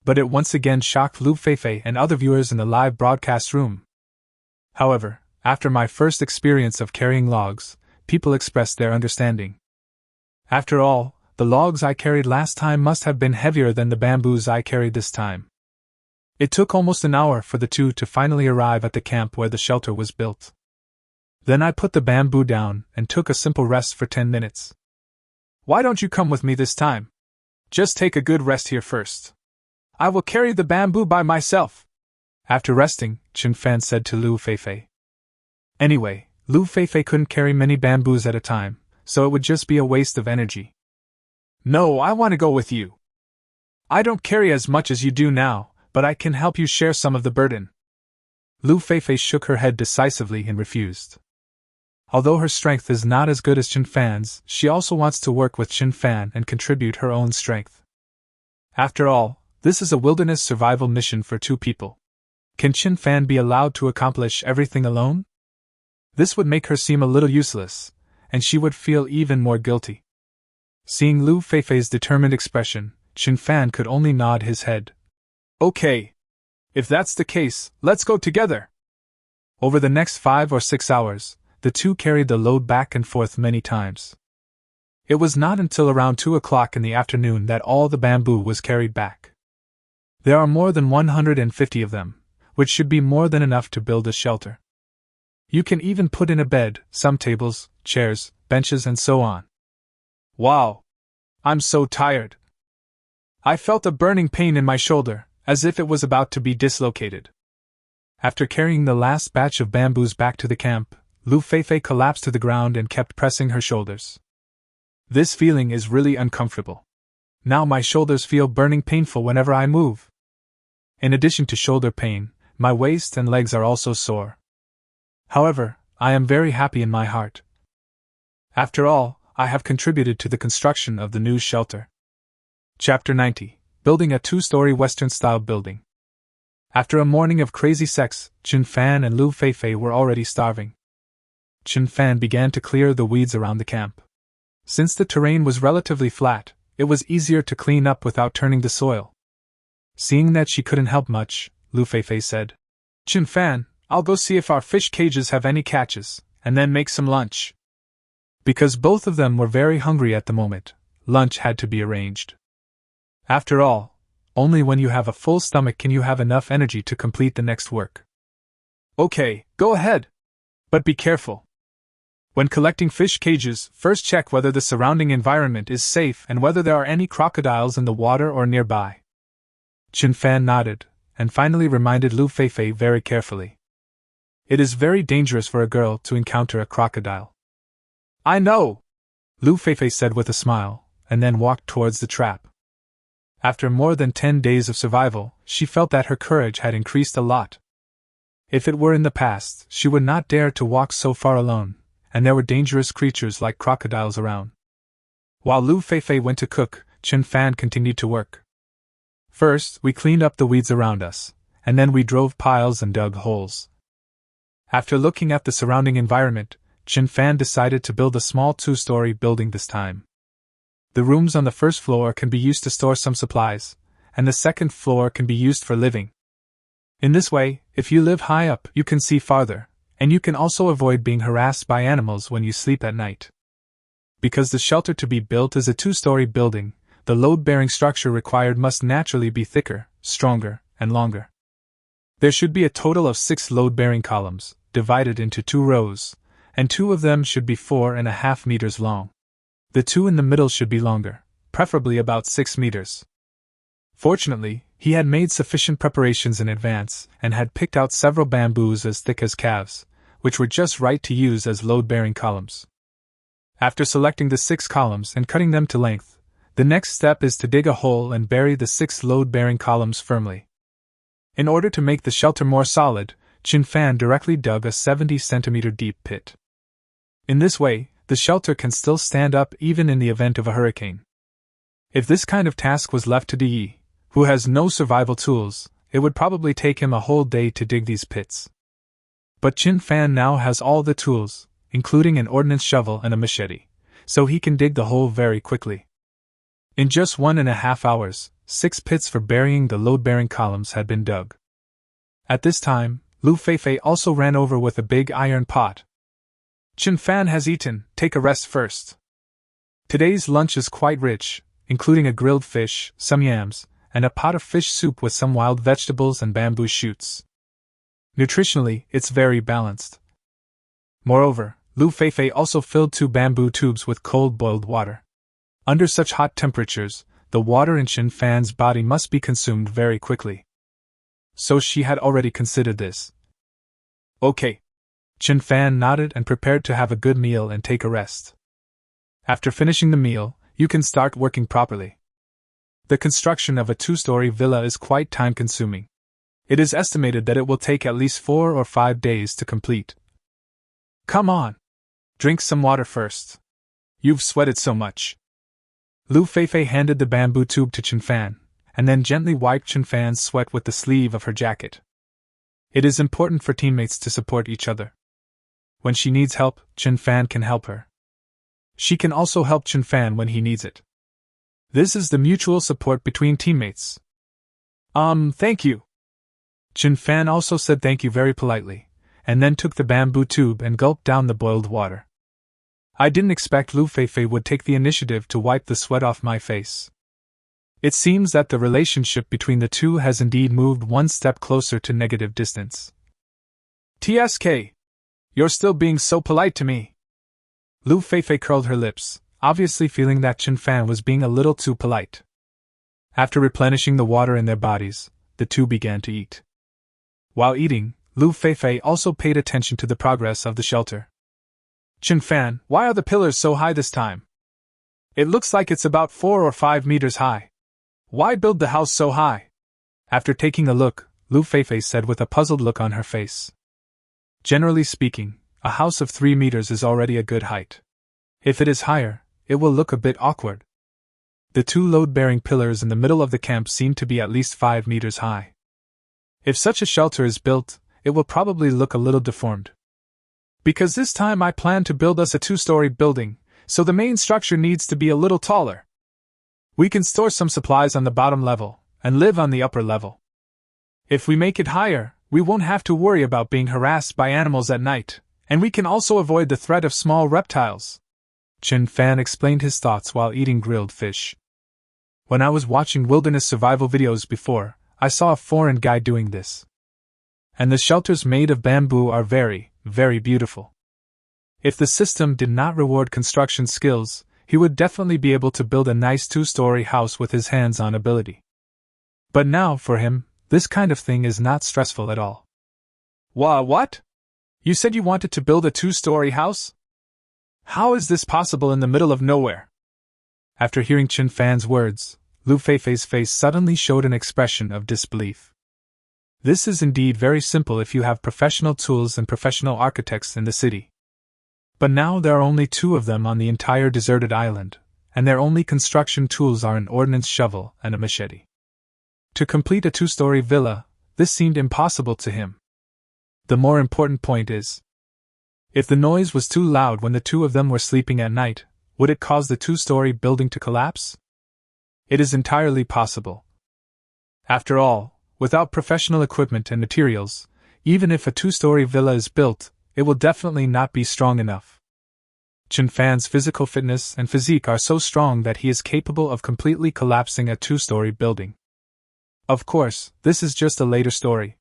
But it once again shocked Lu Feifei and other viewers in the live broadcast room. However, after my first experience of carrying logs, people expressed their understanding. After all, the logs I carried last time must have been heavier than the bamboos I carried this time. It took almost an hour for the 2 to finally arrive at the camp where the shelter was built. Then I put the bamboo down and took a simple rest for 10 minutes. Why don't you come with me this time? Just take a good rest here first. I will carry the bamboo by myself. After resting, Chin Fan said to Lu Feifei. Anyway, Lu Feifei couldn't carry many bamboos at a time, so it would just be a waste of energy. No, I want to go with you. I don't carry as much as you do now, but I can help you share some of the burden. Lu Feifei shook her head decisively and refused. Although her strength is not as good as Chin Fan's, she also wants to work with Chin Fan and contribute her own strength. After all, this is a wilderness survival mission for 2 people. Can Chin Fan be allowed to accomplish everything alone? This would make her seem a little useless, and she would feel even more guilty. Seeing Lu Feifei's determined expression, Chin Fan could only nod his head. Okay. If that's the case, let's go together. Over the next 5 or 6 hours, the 2 carried the load back and forth many times. It was not until around 2 o'clock in the afternoon that all the bamboo was carried back. There are more than 150 of them, which should be more than enough to build a shelter. You can even put in a bed, some tables, chairs, benches and so on. Wow! I'm so tired. I felt a burning pain in my shoulder, as if it was about to be dislocated. After carrying the last batch of bamboos back to the camp, Lu Feifei collapsed to the ground and kept pressing her shoulders. This feeling is really uncomfortable. Now my shoulders feel burning painful whenever I move. In addition to shoulder pain, my waist and legs are also sore. However, I am very happy in my heart. After all, I have contributed to the construction of the new shelter. Chapter 90. Building a 2-story Western-style building. After a morning of crazy sex, Chin Fan and Lu Feifei were already starving. Chin Fan began to clear the weeds around the camp. Since the terrain was relatively flat, it was easier to clean up without turning the soil. Seeing that she couldn't help much, Lu Feifei said, Chin Fan, I'll go see if our fish cages have any catches, and then make some lunch. Because both of them were very hungry at the moment, lunch had to be arranged. After all, only when you have a full stomach can you have enough energy to complete the next work. Okay, go ahead. But be careful. When collecting fish cages, first check whether the surrounding environment is safe and whether there are any crocodiles in the water or nearby. Chin Fan nodded, and finally reminded Lu Feifei very carefully. It is very dangerous for a girl to encounter a crocodile. I know, Lu Feifei said with a smile, and then walked towards the trap. After more than 10 days of survival, she felt that her courage had increased a lot. If it were in the past, she would not dare to walk so far alone, and there were dangerous creatures like crocodiles around. While Lu Feifei went to cook, Chin Fan continued to work. First, we cleaned up the weeds around us, and then we drove piles and dug holes. After looking at the surrounding environment, Chin Fan decided to build a small 2-story building this time. The rooms on the first floor can be used to store some supplies, and the second floor can be used for living. In this way, if you live high up, you can see farther, and you can also avoid being harassed by animals when you sleep at night. Because the shelter to be built is a 2-story building, the load-bearing structure required must naturally be thicker, stronger, and longer. There should be a total of 6 load-bearing columns, divided into 2 rows, and 2 of them should be 4.5 meters long. The 2 in the middle should be longer, preferably about 6 meters. Fortunately, he had made sufficient preparations in advance and had picked out several bamboos as thick as calves, which were just right to use as load-bearing columns. After selecting the 6 columns and cutting them to length, the next step is to dig a hole and bury the 6 load-bearing columns firmly. In order to make the shelter more solid, Chin Fan directly dug a 70-centimeter deep pit. In this way, the shelter can still stand up even in the event of a hurricane. If this kind of task was left to Yi, who has no survival tools, it would probably take him a whole day to dig these pits. But Chin Fan now has all the tools, including an ordnance shovel and a machete, so he can dig the hole very quickly. In just 1.5 hours, 6 pits for burying the load-bearing columns had been dug. At this time, Lu Feifei also ran over with a big iron pot. Chin Fan has eaten, take a rest first. Today's lunch is quite rich, including a grilled fish, some yams, and a pot of fish soup with some wild vegetables and bamboo shoots. Nutritionally, it's very balanced. Moreover, Lu Feifei also filled 2 bamboo tubes with cold boiled water. Under such hot temperatures, the water in Chin Fan's body must be consumed very quickly. So she had already considered this. Okay. Chin Fan nodded and prepared to have a good meal and take a rest. After finishing the meal, you can start working properly. The construction of a 2-story villa is quite time-consuming. It is estimated that it will take at least 4 or 5 days to complete. Come on! Drink some water first. You've sweated so much. Lu Feifei handed the bamboo tube to Chin Fan, and then gently wiped Chin Fan's sweat with the sleeve of her jacket. It is important for teammates to support each other. When she needs help, Chin Fan can help her. She can also help Chin Fan when he needs it. This is the mutual support between teammates. Thank you. Chin Fan also said thank you very politely, and then took the bamboo tube and gulped down the boiled water. I didn't expect Lu Feifei would take the initiative to wipe the sweat off my face. It seems that the relationship between the two has indeed moved one step closer to negative distance. TSK! You're still being so polite to me. Lu Feifei curled her lips, obviously feeling that Chin Fan was being a little too polite. After replenishing the water in their bodies, the two began to eat. While eating, Lu Feifei also paid attention to the progress of the shelter. Chin Fan, why are the pillars so high this time? It looks like it's about 4 or 5 meters high. Why build the house so high? After taking a look, Lu Feifei said with a puzzled look on her face. Generally speaking, a house of 3 meters is already a good height. If it is higher, it will look a bit awkward. The 2 load-bearing pillars in the middle of the camp seem to be at least 5 meters high. If such a shelter is built, it will probably look a little deformed. Because this time I plan to build us a 2-story building, so the main structure needs to be a little taller. We can store some supplies on the bottom level, and live on the upper level. If we make it higher, we won't have to worry about being harassed by animals at night, and we can also avoid the threat of small reptiles. Chin Fan explained his thoughts while eating grilled fish. When I was watching wilderness survival videos before, I saw a foreign guy doing this. And the shelters made of bamboo are very, very beautiful. If the system did not reward construction skills, he would definitely be able to build a nice 2-story house with his hands-on ability. But now, for him, this kind of thing is not stressful at all. What? You said you wanted to build a 2-story house? How is this possible in the middle of nowhere? After hearing Chin Fan's words, Lu Feifei's face suddenly showed an expression of disbelief. This is indeed very simple if you have professional tools and professional architects in the city. But now there are only 2 of them on the entire deserted island, and their only construction tools are an ordnance shovel and a machete. To complete a 2-story villa, this seemed impossible to him. The more important point is, if the noise was too loud when the 2 of them were sleeping at night, would it cause the 2-story building to collapse? It is entirely possible. After all, without professional equipment and materials, even if a two-story villa is built, it will definitely not be strong enough. Chen Fan's physical fitness and physique are so strong that he is capable of completely collapsing a two-story building. Of course, this is just a later story.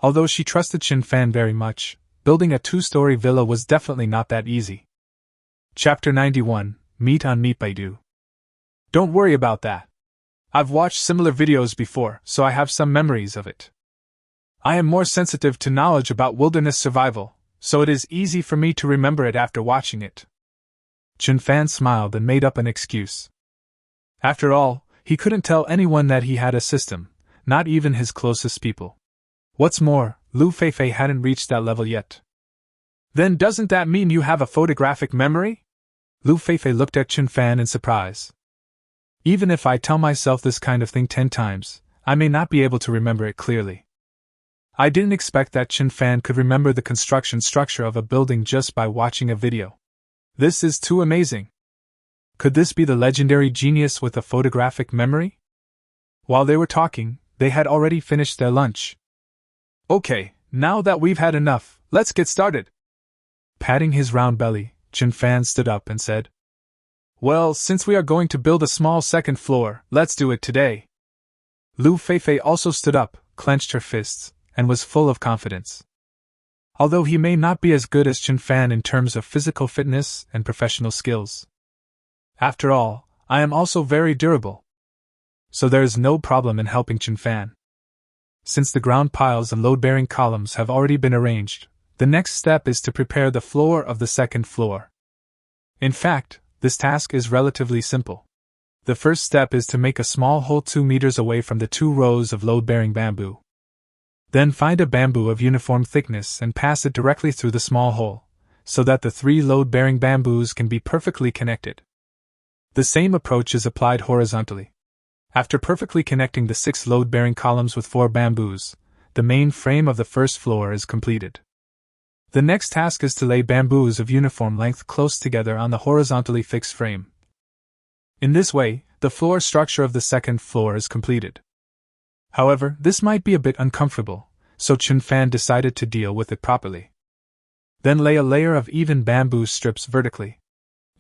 Although she trusted Chen Fan very much, building a two-story villa was definitely not that easy. Chapter 91, Meet on manhwaedit. Don't worry about that. I've watched similar videos before, so I have some memories of it. I am more sensitive to knowledge about wilderness survival, so it is easy for me to remember it after watching it. Chen Fan smiled and made up an excuse. After all, he couldn't tell anyone that he had a system, not even his closest people. What's more, Lu Feifei hadn't reached that level yet. Then doesn't that mean you have a photographic memory? Lu Feifei looked at Chen Fan in surprise. Even if I tell myself this kind of thing 10 times, I may not be able to remember it clearly. I didn't expect that Chen Fan could remember the construction structure of a building just by watching a video. This is too amazing. Could this be the legendary genius with a photographic memory? While they were talking, they had already finished their lunch. Okay, now that we've had enough, let's get started. Patting his round belly, Chen Fan stood up and said, Well, since we are going to build a small second floor, let's do it today. Lu Feifei also stood up, clenched her fists, and was full of confidence. Although he may not be as good as Chen Fan in terms of physical fitness and professional skills. After all, I am also very durable. So there is no problem in helping Chen Fan. Since the ground piles and load-bearing columns have already been arranged, the next step is to prepare the floor of the second floor. In fact, this task is relatively simple. The first step is to make a small hole 2 meters away from the 2 rows of load-bearing bamboo. Then find a bamboo of uniform thickness and pass it directly through the small hole, so that the 3 load-bearing bamboos can be perfectly connected. The same approach is applied horizontally. After perfectly connecting the 6 load-bearing columns with 4 bamboos, the main frame of the first floor is completed. The next task is to lay bamboos of uniform length close together on the horizontally fixed frame. In this way, the floor structure of the second floor is completed. However, this might be a bit uncomfortable, so Chen Fan decided to deal with it properly. Then lay a layer of even bamboo strips vertically.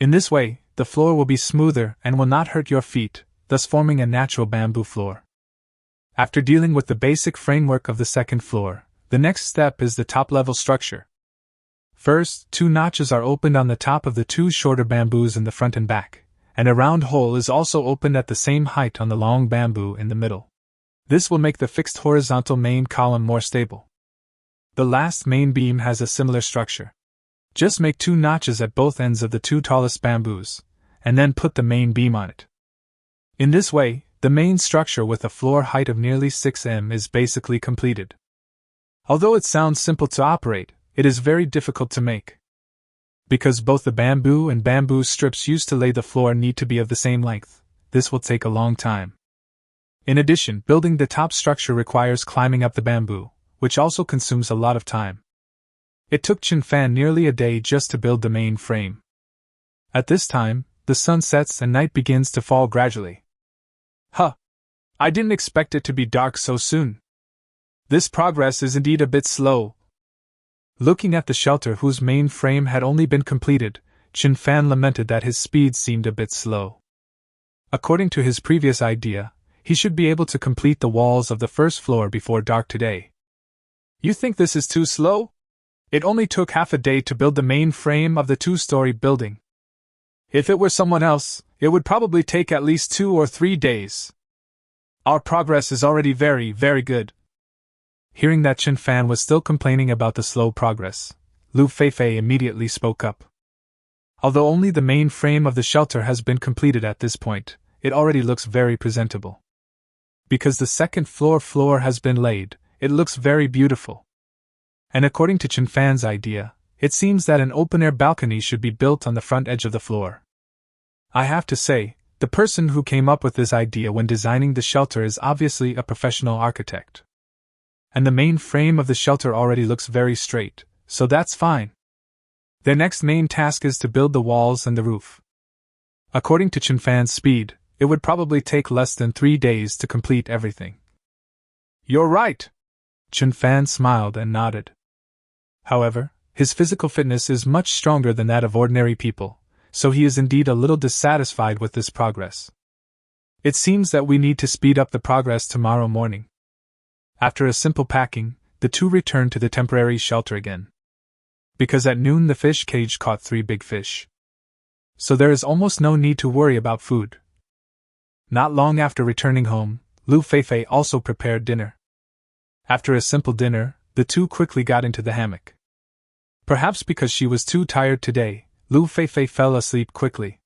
In this way, the floor will be smoother and will not hurt your feet, thus forming a natural bamboo floor. After dealing with the basic framework of the second floor, the next step is the top-level structure. First, 2 notches are opened on the top of the 2 shorter bamboos in the front and back, and a round hole is also opened at the same height on the long bamboo in the middle. This will make the fixed horizontal main column more stable. The last main beam has a similar structure. Just make 2 notches at both ends of the 2 tallest bamboos, and then put the main beam on it. In this way, the main structure with a floor height of nearly 6 m is basically completed. Although it sounds simple to operate, it is very difficult to make. Because both the bamboo and bamboo strips used to lay the floor need to be of the same length, this will take a long time. In addition, building the top structure requires climbing up the bamboo, which also consumes a lot of time. It took Chen Fan nearly a day just to build the main frame. At this time, the sun sets and night begins to fall gradually. I didn't expect it to be dark so soon. This progress is indeed a bit slow. Looking at the shelter whose main frame had only been completed, Chen Fan lamented that his speed seemed a bit slow. According to his previous idea, he should be able to complete the walls of the first floor before dark today. You think this is too slow? It only took half a day to build the main frame of the 2-story building. If it were someone else, it would probably take at least 2 or 3 days. Our progress is already very, very good. Hearing that Chen Fan was still complaining about the slow progress, Lu Feifei immediately spoke up. Although only the main frame of the shelter has been completed at this point, it already looks very presentable. Because the second floor has been laid, it looks very beautiful. And according to Chen Fan's idea, it seems that an open-air balcony should be built on the front edge of the floor. I have to say, the person who came up with this idea when designing the shelter is obviously a professional architect. And the main frame of the shelter already looks very straight, so that's fine. Their next main task is to build the walls and the roof. According to Chen Fan's speed, it would probably take less than 3 days to complete everything, You're right. Chen Fan smiled and nodded. However, his physical fitness is much stronger than that of ordinary people, so he is indeed a little dissatisfied with this progress. It seems that we need to speed up the progress tomorrow morning. After a simple packing, the two returned to the temporary shelter again. Because at noon the fish cage caught 3 big fish. So there is almost no need to worry about food. Not long after returning home, Lu Feifei also prepared dinner. After a simple dinner, the two quickly got into the hammock. Perhaps because she was too tired today, Lu Feifei fell asleep quickly.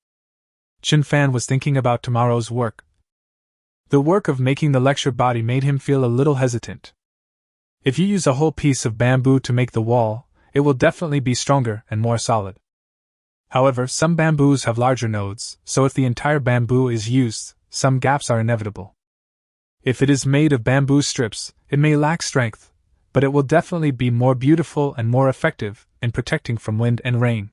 Chen Fan was thinking about tomorrow's work. The work of making the lecture body made him feel a little hesitant. If you use a whole piece of bamboo to make the wall, it will definitely be stronger and more solid. However, some bamboos have larger nodes, so if the entire bamboo is used, some gaps are inevitable. If it is made of bamboo strips, it may lack strength, but it will definitely be more beautiful and more effective in protecting from wind and rain.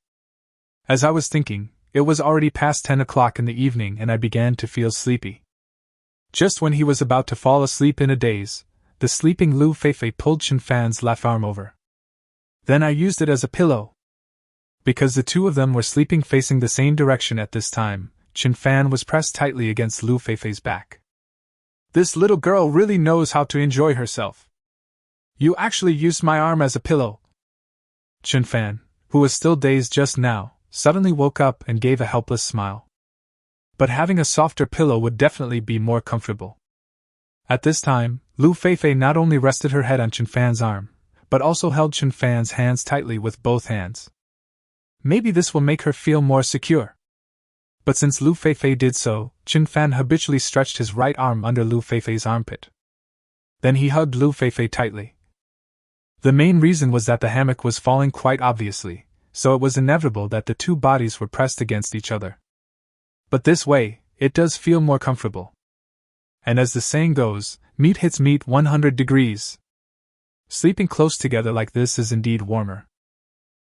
As I was thinking, it was already past 10 o'clock in the evening and I began to feel sleepy. Just when he was about to fall asleep in a daze, the sleeping Lu Feifei pulled Chen Fan's left arm over. Then I used it as a pillow. Because the two of them were sleeping facing the same direction at this time, Chen Fan was pressed tightly against Lu Feifei's back. This little girl really knows how to enjoy herself. You actually used my arm as a pillow. Chen Fan, who was still dazed just now, suddenly woke up and gave a helpless smile. But having a softer pillow would definitely be more comfortable. At this time, Lu Feifei not only rested her head on Chen Fan's arm, but also held Chen Fan's hands tightly with both hands. Maybe this will make her feel more secure. But since Lu Feifei did so, Chen Fan habitually stretched his right arm under Lu Feifei's armpit. Then he hugged Lu Feifei tightly. The main reason was that the hammock was falling quite obviously, so it was inevitable that the two bodies were pressed against each other. But this way, it does feel more comfortable. And as the saying goes, meat hits meat 100 degrees. Sleeping close together like this is indeed warmer.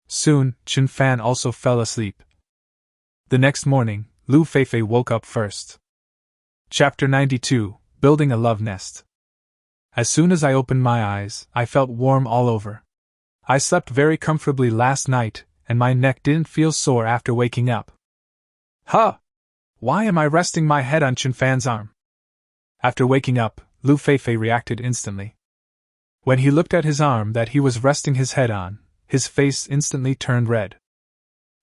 Soon, Chen Fan also fell asleep. The next morning, Lu Feifei woke up first. Chapter 92, Building a Love Nest. As soon as I opened my eyes, I felt warm all over. I slept very comfortably last night, and my neck didn't feel sore after waking up. Huh! Why am I resting my head on Chen Fan's arm? After waking up, Lu Feifei reacted instantly. When he looked at his arm that he was resting his head on, his face instantly turned red.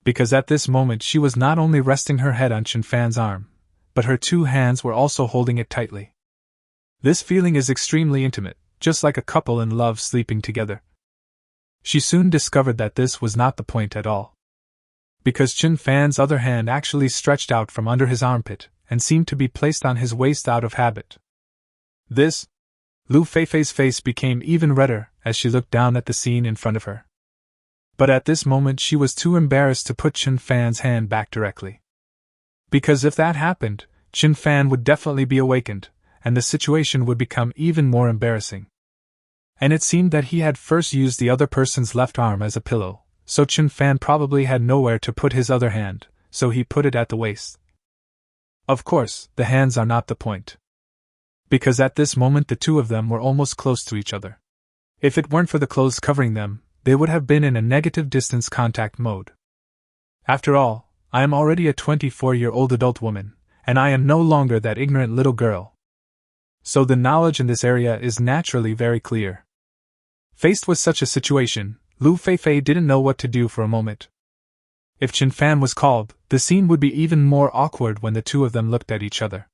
Because at this moment she was not only resting her head on Chen Fan's arm, but her two hands were also holding it tightly. This feeling is extremely intimate, just like a couple in love sleeping together. She soon discovered that this was not the point at all. Because Chen Fan's other hand actually stretched out from under his armpit, and seemed to be placed on his waist out of habit. Lu Feifei's face became even redder as she looked down at the scene in front of her. But at this moment she was too embarrassed to put Chen Fan's hand back directly. Because if that happened, Chen Fan would definitely be awakened, and the situation would become even more embarrassing. And it seemed that he had first used the other person's left arm as a pillow, so Chen Fan probably had nowhere to put his other hand, so he put it at the waist. Of course, the hands are not the point. Because at this moment the two of them were almost close to each other. If it weren't for the clothes covering them, they would have been in a negative distance contact mode. After all, I am already a 24-year-old adult woman, and I am no longer that ignorant little girl. So the knowledge in this area is naturally very clear. Faced with such a situation, Lu Feifei didn't know what to do for a moment. If Chen Fan was called, the scene would be even more awkward when the two of them looked at each other.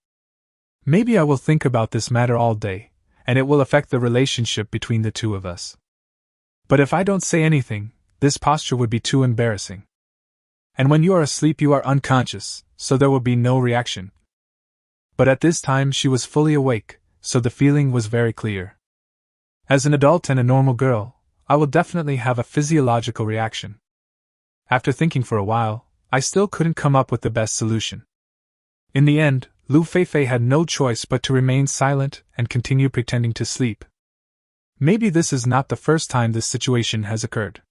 Maybe I will think about this matter all day, and it will affect the relationship between the two of us. But if I don't say anything, this posture would be too embarrassing. And when you are asleep you are unconscious, so there will be no reaction. But at this time she was fully awake, so the feeling was very clear. As an adult and a normal girl, I will definitely have a physiological reaction. After thinking for a while, I still couldn't come up with the best solution. In the end, Lu Feifei had no choice but to remain silent and continue pretending to sleep. Maybe this is not the first time this situation has occurred.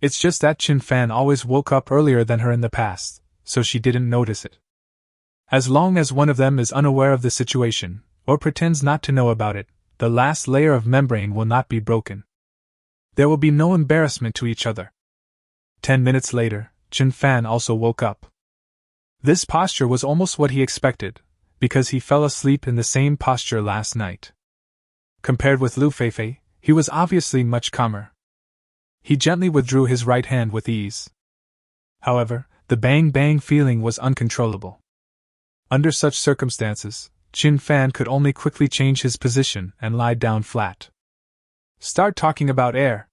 It's just that Chen Fan always woke up earlier than her in the past, so she didn't notice it. As long as one of them is unaware of the situation, or pretends not to know about it, the last layer of membrane will not be broken. There will be no embarrassment to each other. 10 minutes later, Chen Fan also woke up. This posture was almost what he expected, because he fell asleep in the same posture last night. Compared with Lu Feifei, he was obviously much calmer. He gently withdrew his right hand with ease. However, the bang-bang feeling was uncontrollable. Under such circumstances, Chen Fan could only quickly change his position and lie down flat. Start talking about air.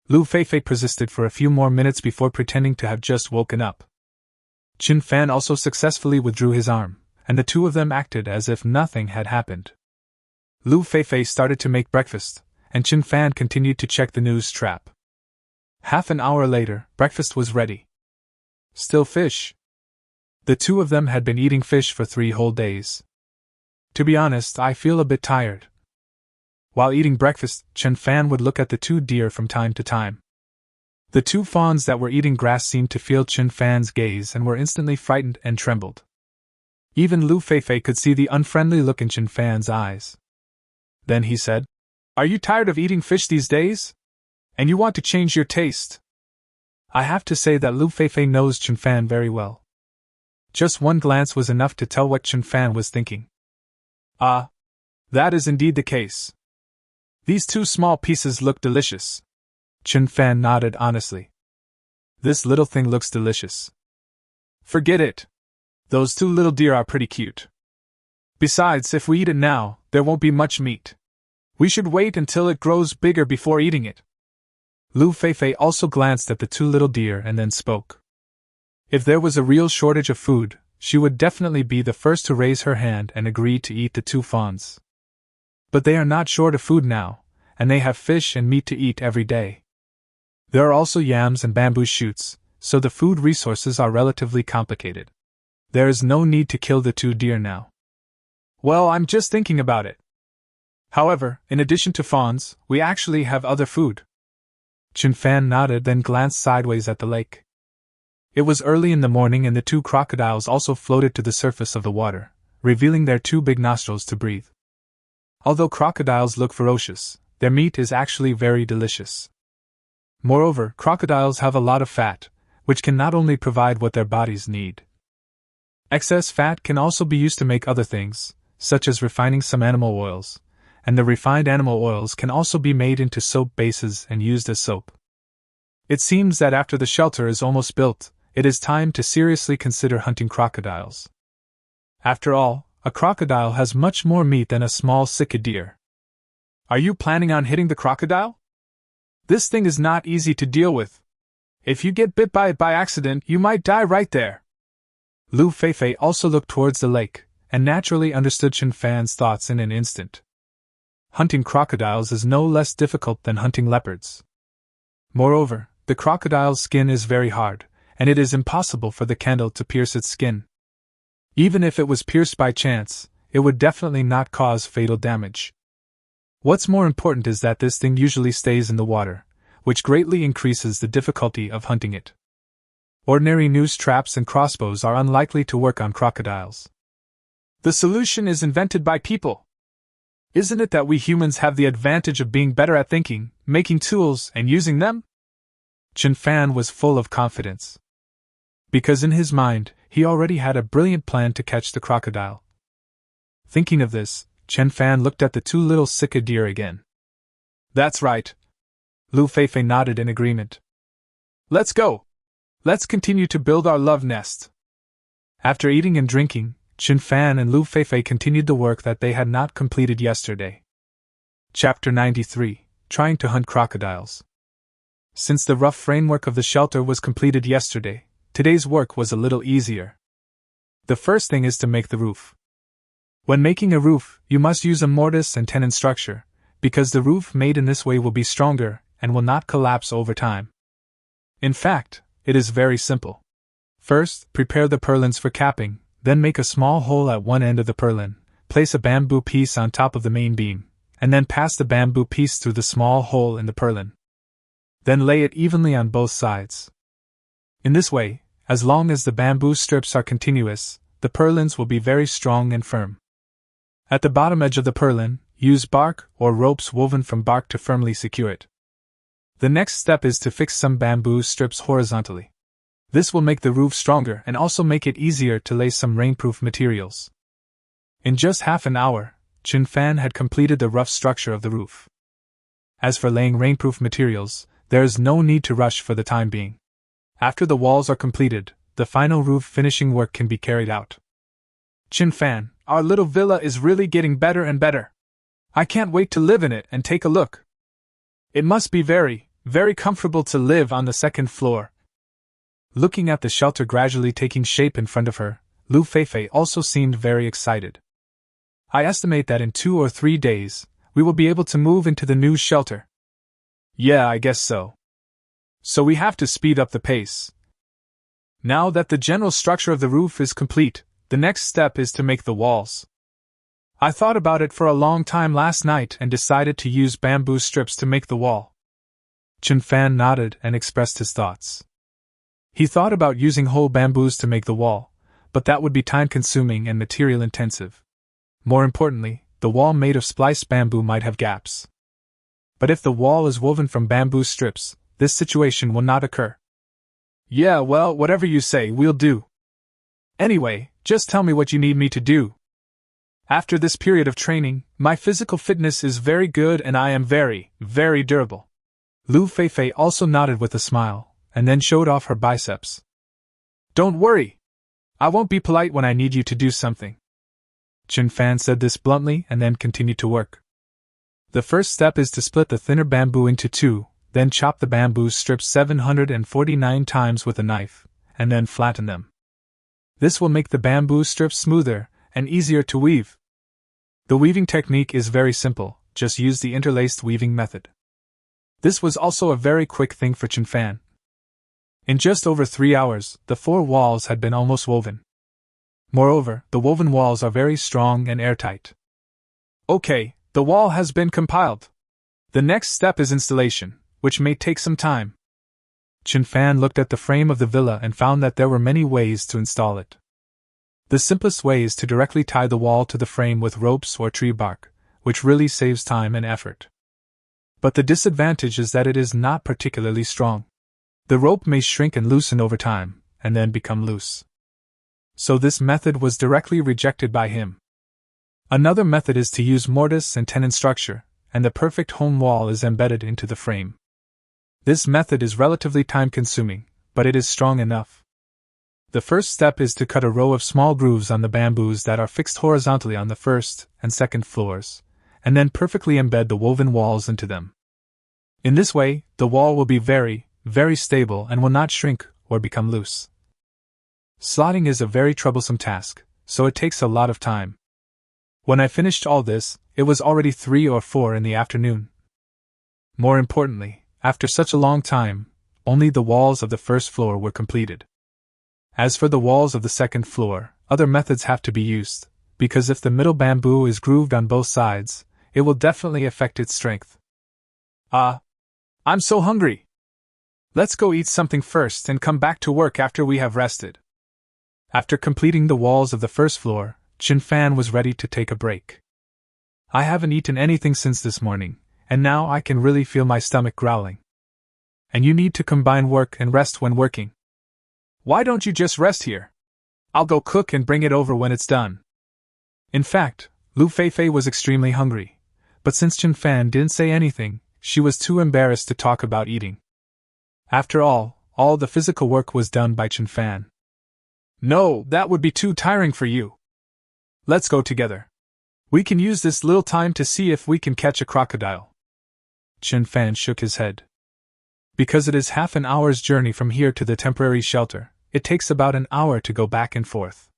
Lu Feifei persisted for a few more minutes before pretending to have just woken up. Chen Fan also successfully withdrew his arm, and the two of them acted as if nothing had happened. Lu Feifei started to make breakfast, and Chen Fan continued to check the news trap. Half an hour later, breakfast was ready. Still fish. The two of them had been eating fish for 3 whole days. To be honest, I feel a bit tired. While eating breakfast, Chen Fan would look at the 2 deer from time to time. The 2 fawns that were eating grass seemed to feel Chen Fan's gaze and were instantly frightened and trembled. Even Lu Feifei could see the unfriendly look in Chen Fan's eyes. Then he said, "Are you tired of eating fish these days? And you want to change your taste?" I have to say that Lu Feifei knows Chen Fan very well. Just one glance was enough to tell what Chen Fan was thinking. Ah, that is indeed the case. These 2 small pieces look delicious. Chen Fan nodded honestly. This little thing looks delicious. Forget it. Those 2 little deer are pretty cute. Besides, if we eat it now, there won't be much meat. We should wait until it grows bigger before eating it. Lu Feifei also glanced at the 2 little deer and then spoke. If there was a real shortage of food, she would definitely be the first to raise her hand and agree to eat the 2 fawns. But they are not short of food now, and they have fish and meat to eat every day. There are also yams and bamboo shoots, so the food resources are relatively complicated. There is no need to kill the 2 deer now. Well, I'm just thinking about it. However, in addition to fawns, we actually have other food. Chen Fan nodded, then glanced sideways at the lake. It was early in the morning and the 2 crocodiles also floated to the surface of the water, revealing their 2 big nostrils to breathe. Although crocodiles look ferocious, their meat is actually very delicious. Moreover, crocodiles have a lot of fat, which can not only provide what their bodies need. Excess fat can also be used to make other things, such as refining some animal oils, and the refined animal oils can also be made into soap bases and used as soap. It seems that after the shelter is almost built, it is time to seriously consider hunting crocodiles. After all, a crocodile has much more meat than a small sika deer. Are you planning on hitting the crocodile? This thing is not easy to deal with. If you get bit by it by accident, you might die right there. Lu Feifei also looked towards the lake, and naturally understood Chen Fan's thoughts in an instant. Hunting crocodiles is no less difficult than hunting leopards. Moreover, the crocodile's skin is very hard, and it is impossible for the candle to pierce its skin. Even if it was pierced by chance, it would definitely not cause fatal damage. What's more important is that this thing usually stays in the water, which greatly increases the difficulty of hunting it. Ordinary noose traps and crossbows are unlikely to work on crocodiles. The solution is invented by people. Isn't it that we humans have the advantage of being better at thinking, making tools, and using them? Chen Fan was full of confidence. Because in his mind, he already had a brilliant plan to catch the crocodile. Thinking of this, Chen Fan looked at the 2 little sika deer again. That's right. Lu Feifei nodded in agreement. Let's go. Let's continue to build our love nest. After eating and drinking, Chen Fan and Lu Feifei continued the work that they had not completed yesterday. Chapter 93, Trying to Hunt Crocodiles. Since the rough framework of the shelter was completed yesterday, today's work was a little easier. The first thing is to make the roof. When making a roof, you must use a mortise and tenon structure, because the roof made in this way will be stronger and will not collapse over time. In fact, it is very simple. First, prepare the purlins for capping, then make a small hole at one end of the purlin, place a bamboo piece on top of the main beam, and then pass the bamboo piece through the small hole in the purlin. Then lay it evenly on both sides. In this way, as long as the bamboo strips are continuous, the purlins will be very strong and firm. At the bottom edge of the purlin, use bark or ropes woven from bark to firmly secure it. The next step is to fix some bamboo strips horizontally. This will make the roof stronger and also make it easier to lay some rainproof materials. In just half an hour, Chen Fan had completed the rough structure of the roof. As for laying rainproof materials, there is no need to rush for the time being. After the walls are completed, the final roof finishing work can be carried out. Chen Fan, our little villa is really getting better and better. I can't wait to live in it and take a look. It must be very, very comfortable to live on the second floor. Looking at the shelter gradually taking shape in front of her, Lu Feifei also seemed very excited. I estimate that in 2 or 3 days, we will be able to move into the new shelter. Yeah, I guess so. So we have to speed up the pace. Now that the general structure of the roof is complete, the next step is to make the walls. I thought about it for a long time last night and decided to use bamboo strips to make the wall. Chen Fan nodded and expressed his thoughts. He thought about using whole bamboos to make the wall, but that would be time-consuming and material-intensive. More importantly, the wall made of spliced bamboo might have gaps. But if the wall is woven from bamboo strips, this situation will not occur. Yeah, well, whatever you say, we'll do. Anyway, just tell me what you need me to do. After this period of training, my physical fitness is very good and I am very, very durable. Lu Feifei also nodded with a smile, and then showed off her biceps. Don't worry. I won't be polite when I need you to do something. Chen Fan said this bluntly and then continued to work. The first step is to split the thinner bamboo into 2, then chop the bamboo strips 749 times with a knife, and then flatten them. This will make the bamboo strips smoother and easier to weave. The weaving technique is very simple, just use the interlaced weaving method. This was also a very quick thing for Chen Fan. In just over 3 hours, the 4 walls had been almost woven. Moreover, the woven walls are very strong and airtight. Okay, the wall has been compiled. The next step is installation, which may take some time. Chen Fan looked at the frame of the villa and found that there were many ways to install it. The simplest way is to directly tie the wall to the frame with ropes or tree bark, which really saves time and effort. But the disadvantage is that it is not particularly strong. The rope may shrink and loosen over time, and then become loose. So this method was directly rejected by him. Another method is to use mortise and tenon structure, and the perfect home wall is embedded into the frame. This method is relatively time-consuming, but it is strong enough. The first step is to cut a row of small grooves on the bamboos that are fixed horizontally on the first and second floors, and then perfectly embed the woven walls into them. In this way, the wall will be very, very stable and will not shrink or become loose. Slotting is a very troublesome task, so it takes a lot of time. When I finished all this, it was already 3 or 4 in the afternoon. More importantly, after such a long time, only the walls of the first floor were completed. As for the walls of the second floor, other methods have to be used, because if the middle bamboo is grooved on both sides, it will definitely affect its strength. I'm so hungry. Let's go eat something first and come back to work after we have rested. After completing the walls of the first floor, Chen Fan was ready to take a break. I haven't eaten anything since this morning, and now I can really feel my stomach growling. And you need to combine work and rest when working. Why don't you just rest here? I'll go cook and bring it over when it's done. In fact, Lu Feifei was extremely hungry, but since Chen Fan didn't say anything, she was too embarrassed to talk about eating. After all the physical work was done by Chen Fan. No, that would be too tiring for you. Let's go together. We can use this little time to see if we can catch a crocodile. Chen Fan shook his head. Because it is half an hour's journey from here to the temporary shelter, it takes about an hour to go back and forth.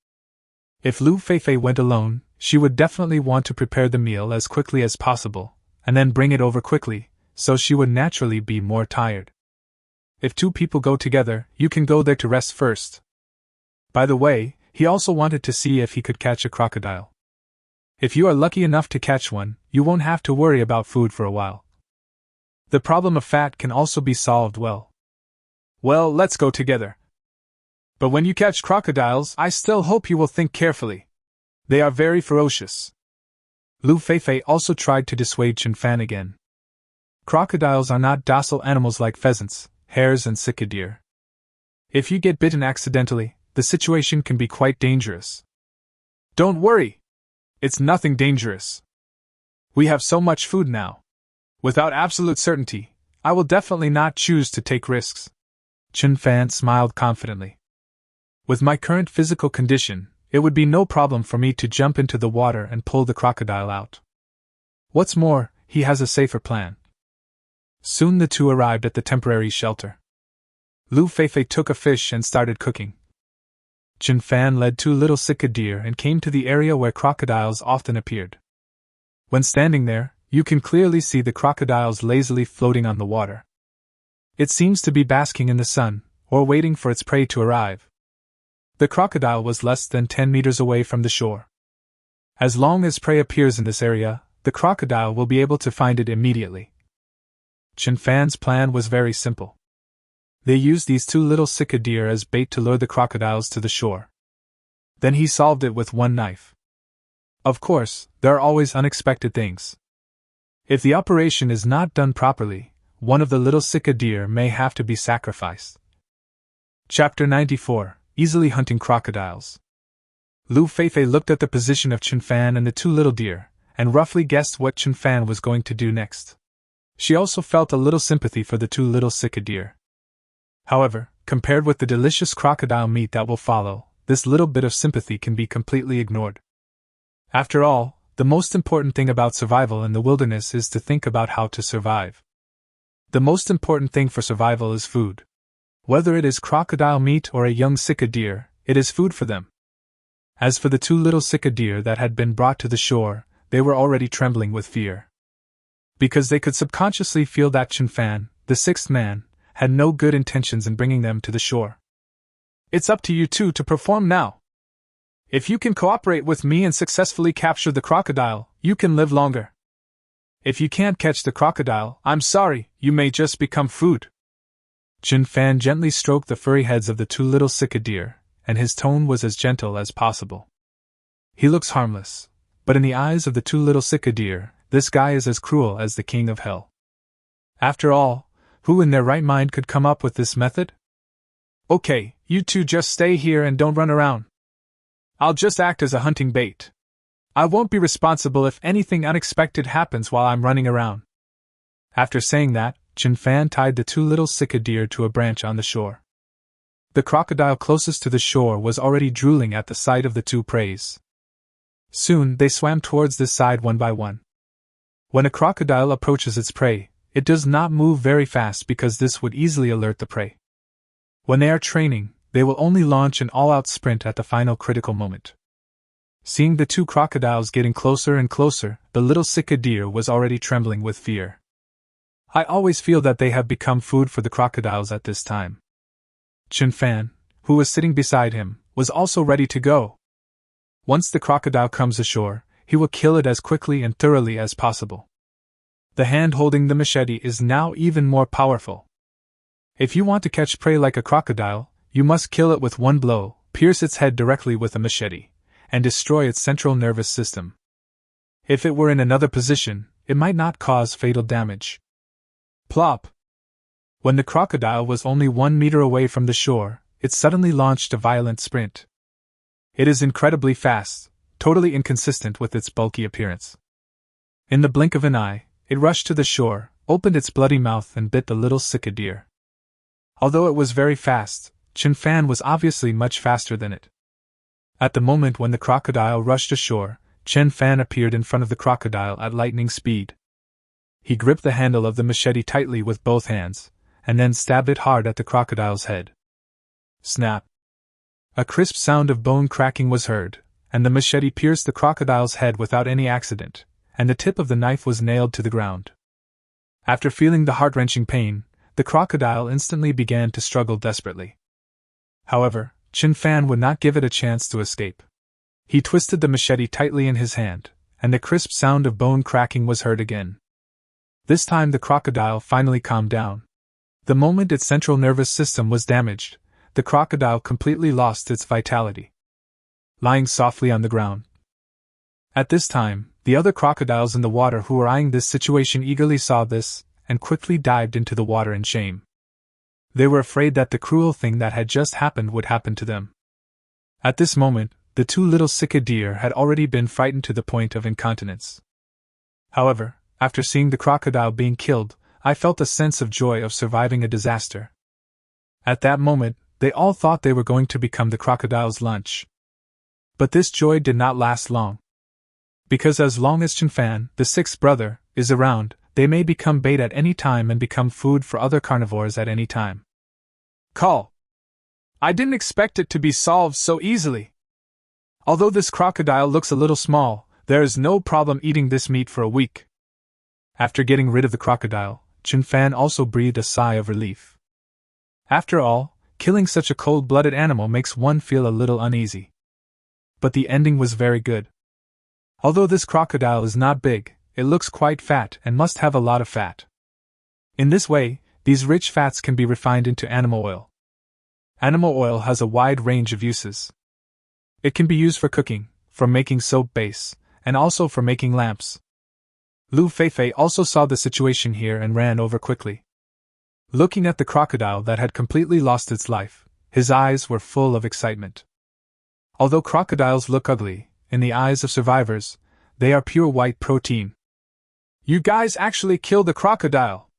If Lu Feifei went alone, she would definitely want to prepare the meal as quickly as possible, and then bring it over quickly, so she would naturally be more tired. If 2 people go together, you can go there to rest first. By the way, he also wanted to see if he could catch a crocodile. If you are lucky enough to catch one, you won't have to worry about food for a while. The problem of fat can also be solved well. Well, let's go together. But when you catch crocodiles, I still hope you will think carefully. They are very ferocious. Lu Feifei also tried to dissuade Chen Fan again. Crocodiles are not docile animals like pheasants, hares, and sika deer. If you get bitten accidentally, the situation can be quite dangerous. Don't worry! It's nothing dangerous. We have so much food now. Without absolute certainty, I will definitely not choose to take risks. Chen Fan smiled confidently. With my current physical condition, it would be no problem for me to jump into the water and pull the crocodile out. What's more, he has a safer plan. Soon the two arrived at the temporary shelter. Lu Feifei took a fish and started cooking. Chen Fan led two little sika deer and came to the area where crocodiles often appeared. When standing there, you can clearly see the crocodiles lazily floating on the water. It seems to be basking in the sun, or waiting for its prey to arrive. The crocodile was less than 10 meters away from the shore. As long as prey appears in this area, the crocodile will be able to find it immediately. Chen Fan's plan was very simple. They used these two little sika deer as bait to lure the crocodiles to the shore. Then he solved it with one knife. Of course, there are always unexpected things. If the operation is not done properly, one of the little sika deer may have to be sacrificed. Chapter 94: Easily Hunting Crocodiles. Lu Feifei looked at the position of Chen Fan and the two little deer, and roughly guessed what Chen Fan was going to do next. She also felt a little sympathy for the two little sika deer. However, compared with the delicious crocodile meat that will follow, this little bit of sympathy can be completely ignored. After all, the most important thing about survival in the wilderness is to think about how to survive. The most important thing for survival is food. Whether it is crocodile meat or a young sika deer, it is food for them. As for the two little sika deer that had been brought to the shore, they were already trembling with fear. Because they could subconsciously feel that Chen Fan, the sixth man, had no good intentions in bringing them to the shore. It's up to you two to perform now. If you can cooperate with me and successfully capture the crocodile, you can live longer. If you can't catch the crocodile, I'm sorry, you may just become food. Chen Fan gently stroked the furry heads of the two little sika deer, and his tone was as gentle as possible. He looks harmless, but in the eyes of the two little sika deer, this guy is as cruel as the king of hell. After all, who in their right mind could come up with this method? Okay, you two just stay here and don't run around. I'll just act as a hunting bait. I won't be responsible if anything unexpected happens while I'm running around. After saying that, Chen Fan tied the two little sika deer to a branch on the shore. The crocodile closest to the shore was already drooling at the sight of the two preys. Soon they swam towards this side one by one. When a crocodile approaches its prey, it does not move very fast because this would easily alert the prey. When they are training, they will only launch an all-out sprint at the final critical moment. Seeing the two crocodiles getting closer and closer, the little sika deer was already trembling with fear. I always feel that they have become food for the crocodiles at this time. Chen Fan, who was sitting beside him, was also ready to go. Once the crocodile comes ashore, he will kill it as quickly and thoroughly as possible. The hand holding the machete is now even more powerful. If you want to catch prey like a crocodile, you must kill it with one blow, pierce its head directly with a machete, and destroy its central nervous system. If it were in another position, it might not cause fatal damage. Plop! When the crocodile was only 1 meter away from the shore, it suddenly launched a violent sprint. It is incredibly fast, totally inconsistent with its bulky appearance. In the blink of an eye, it rushed to the shore, opened its bloody mouth and bit the little sika deer. Although it was very fast, Chen Fan was obviously much faster than it. At the moment when the crocodile rushed ashore, Chen Fan appeared in front of the crocodile at lightning speed. He gripped the handle of the machete tightly with both hands, and then stabbed it hard at the crocodile's head. Snap! A crisp sound of bone cracking was heard, and the machete pierced the crocodile's head without any accident, and the tip of the knife was nailed to the ground. After feeling the heart-wrenching pain, the crocodile instantly began to struggle desperately. However, Chen Fan would not give it a chance to escape. He twisted the machete tightly in his hand, and the crisp sound of bone cracking was heard again. This time the crocodile finally calmed down. The moment its central nervous system was damaged, the crocodile completely lost its vitality. Lying softly on the ground. At this time, The other crocodiles in the water who were eyeing this situation eagerly saw this, and quickly dived into the water in shame. They were afraid that the cruel thing that had just happened would happen to them. At this moment, the two little Sika deer had already been frightened to the point of incontinence. However, after seeing the crocodile being killed, I felt a sense of joy of surviving a disaster. At that moment, they all thought they were going to become the crocodile's lunch. But this joy did not last long. Because as long as Chenfan, the sixth brother, is around, they may become bait at any time and become food for other carnivores at any time. Call. I didn't expect it to be solved so easily. Although this crocodile looks a little small, there is no problem eating this meat for a week. After getting rid of the crocodile, Chenfan also breathed a sigh of relief. After all, killing such a cold-blooded animal makes one feel a little uneasy. But the ending was very good. Although this crocodile is not big, it looks quite fat and must have a lot of fat. In this way, these rich fats can be refined into animal oil. Animal oil has a wide range of uses. It can be used for cooking, for making soap base, and also for making lamps. Lu Feifei also saw the situation here and ran over quickly. Looking at the crocodile that had completely lost its life, his eyes were full of excitement. Although crocodiles look ugly, in the eyes of survivors, they are pure white protein. You guys actually killed the crocodile!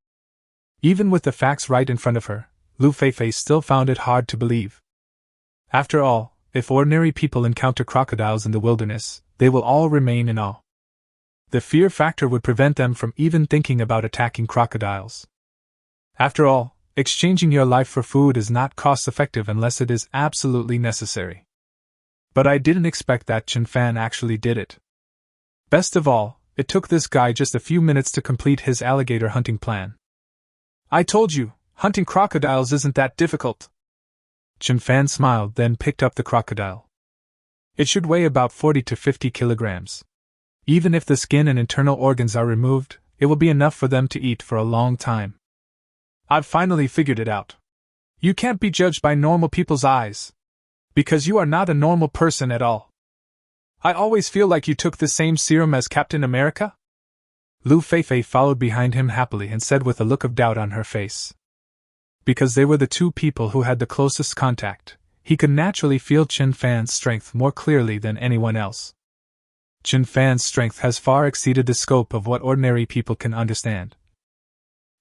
Even with the facts right in front of her, Lu Feifei still found it hard to believe. After all, if ordinary people encounter crocodiles in the wilderness, they will all remain in awe. The fear factor would prevent them from even thinking about attacking crocodiles. After all, exchanging your life for food is not cost-effective unless it is absolutely necessary. But I didn't expect that Chenfan actually did it. Best of all, it took this guy just a few minutes to complete his alligator hunting plan. I told you, hunting crocodiles isn't that difficult. Chenfan smiled, then picked up the crocodile. It should weigh about 40 to 50 kilograms. Even if the skin and internal organs are removed, it will be enough for them to eat for a long time. I've finally figured it out. You can't be judged by normal people's eyes. Because you are not a normal person at all. I always feel like you took the same serum as Captain America? Lu Feifei followed behind him happily and said with a look of doubt on her face. Because they were the two people who had the closest contact, he could naturally feel Chenfan's strength more clearly than anyone else. Chenfan's strength has far exceeded the scope of what ordinary people can understand.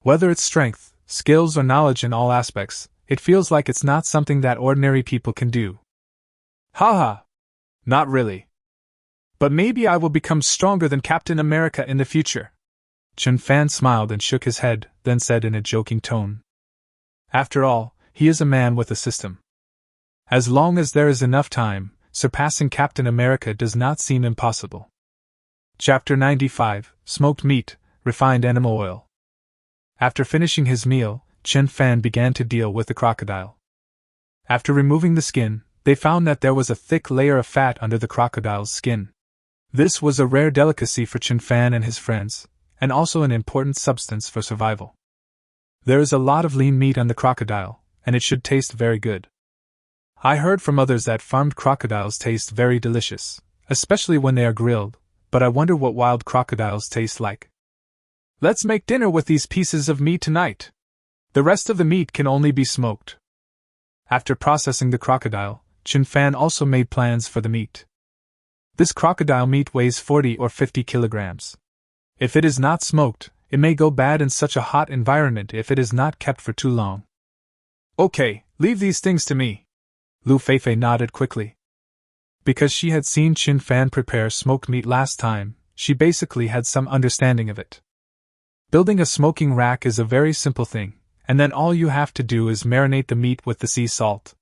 Whether it's strength, skills or knowledge in all aspects, it feels like it's not something that ordinary people can do. Haha! Not really. But maybe I will become stronger than Captain America in the future. Chenfan smiled and shook his head, then said in a joking tone. After all, he is a man with a system. As long as there is enough time, surpassing Captain America does not seem impossible. Chapter 95, Smoked Meat, Refined Animal Oil. After finishing his meal, Chenfan began to deal with the crocodile. After removing the skin, they found that there was a thick layer of fat under the crocodile's skin. This was a rare delicacy for Chenfan and his friends, and also an important substance for survival. There is a lot of lean meat on the crocodile, and it should taste very good. I heard from others that farmed crocodiles taste very delicious, especially when they are grilled, but I wonder what wild crocodiles taste like. Let's make dinner with these pieces of meat tonight. The rest of the meat can only be smoked. After processing the crocodile, Chenfan also made plans for the meat. This crocodile meat weighs 40 or 50 kilograms. If it is not smoked, it may go bad in such a hot environment if it is not kept for too long. Okay, leave these things to me. Lu Feifei nodded quickly. Because she had seen Chenfan prepare smoked meat last time, she basically had some understanding of it. Building a smoking rack is a very simple thing, and then all you have to do is marinate the meat with the sea salt.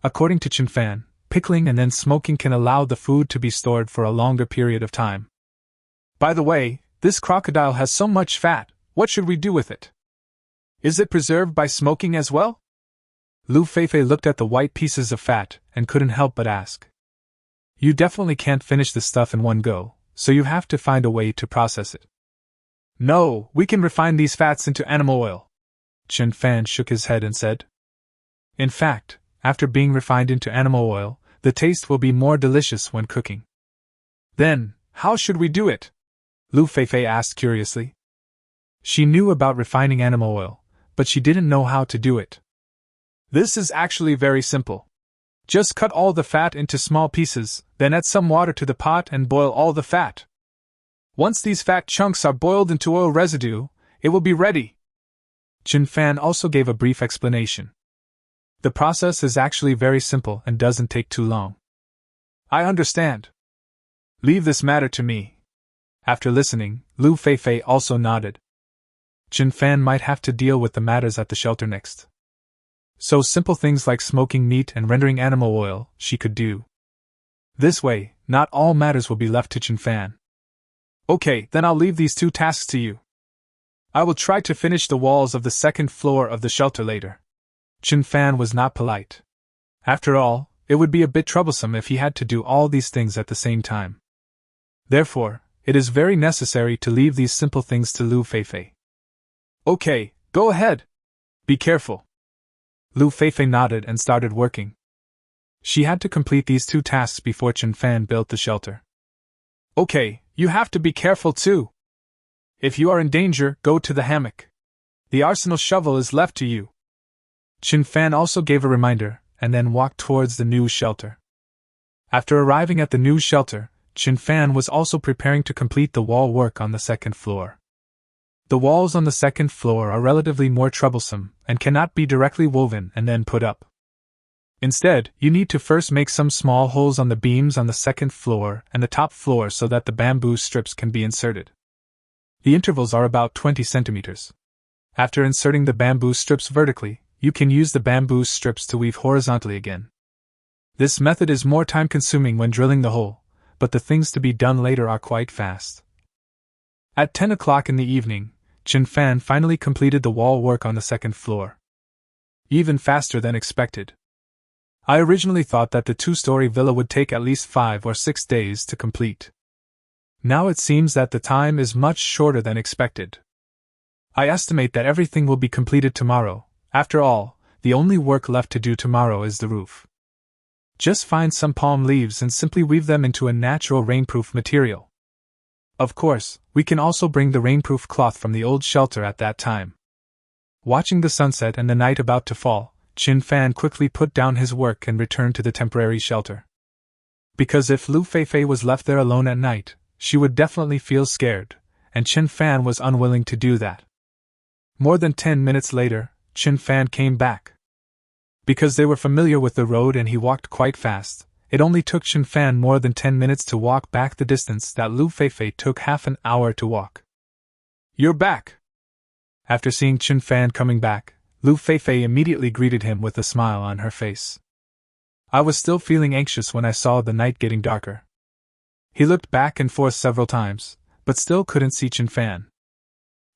According to Chenfan, pickling and then smoking can allow the food to be stored for a longer period of time. By the way, this crocodile has so much fat, what should we do with it? Is it preserved by smoking as well? Lu Feifei looked at the white pieces of fat and couldn't help but ask. You definitely can't finish the stuff in one go, so you have to find a way to process it. No, we can refine these fats into animal oil. Chenfan shook his head and said. In fact, after being refined into animal oil, the taste will be more delicious when cooking. Then, How should we do it? Lu Feifei asked curiously. She knew about refining animal oil, but she didn't know how to do it. This is actually very simple. Just cut all the fat into small pieces, then add some water to the pot and boil all the fat. Once these fat chunks are boiled into oil residue, it will be ready. Chen Fan also gave a brief explanation. The process is actually very simple and doesn't take too long. I understand. Leave this matter to me. After listening, Lu Feifei also nodded. Chen Fan might have to deal with the matters at the shelter next. So simple things like smoking meat and rendering animal oil, she could do. This way, not all matters will be left to Chen Fan. Okay, then I'll leave these 2 tasks to you. I will try to finish the walls of the 2nd floor of the shelter later. Chen Fan was not polite. After all, it would be a bit troublesome if he had to do all these things at the same time. Therefore, it is very necessary to leave these simple things to Lu Feifei. Okay, go ahead. Be careful. Lu Feifei nodded and started working. She had to complete these 2 tasks before Chen Fan built the shelter. Okay, you have to be careful too. If you are in danger, go to the hammock. The arsenal shovel is left to you. Chen Fan also gave a reminder, and then walked towards the new shelter. After arriving at the new shelter, Chen Fan was also preparing to complete the wall work on the 2nd floor. The walls on the 2nd floor are relatively more troublesome, and cannot be directly woven and then put up. Instead, you need to first make some small holes on the beams on the 2nd floor and the top floor so that the bamboo strips can be inserted. The intervals are about 20 centimeters. After inserting the bamboo strips vertically, you can use the bamboo strips to weave horizontally again. This method is more time-consuming when drilling the hole, but the things to be done later are quite fast. At 10 o'clock in the evening, Chen Fan finally completed the wall work on the 2nd floor. Even faster than expected. I originally thought that the 2-story villa would take at least 5 or 6 days to complete. Now it seems that the time is much shorter than expected. I estimate that everything will be completed tomorrow. After all, the only work left to do tomorrow is the roof. Just find some palm leaves and simply weave them into a natural rainproof material. Of course, we can also bring the rainproof cloth from the old shelter at that time. Watching the sunset and the night about to fall, Chen Fan quickly put down his work and returned to the temporary shelter. Because if Lu Feifei was left there alone at night, she would definitely feel scared, and Chen Fan was unwilling to do that. More than 10 minutes later, Chen Fan came back. Because they were familiar with the road and he walked quite fast, it only took Chen Fan more than 10 minutes to walk back the distance that Lu Feifei took half an hour to walk. You're back! After seeing Chen Fan coming back, Lu Feifei immediately greeted him with a smile on her face. I was still feeling anxious when I saw the night getting darker. He looked back and forth several times, but still couldn't see Chen Fan.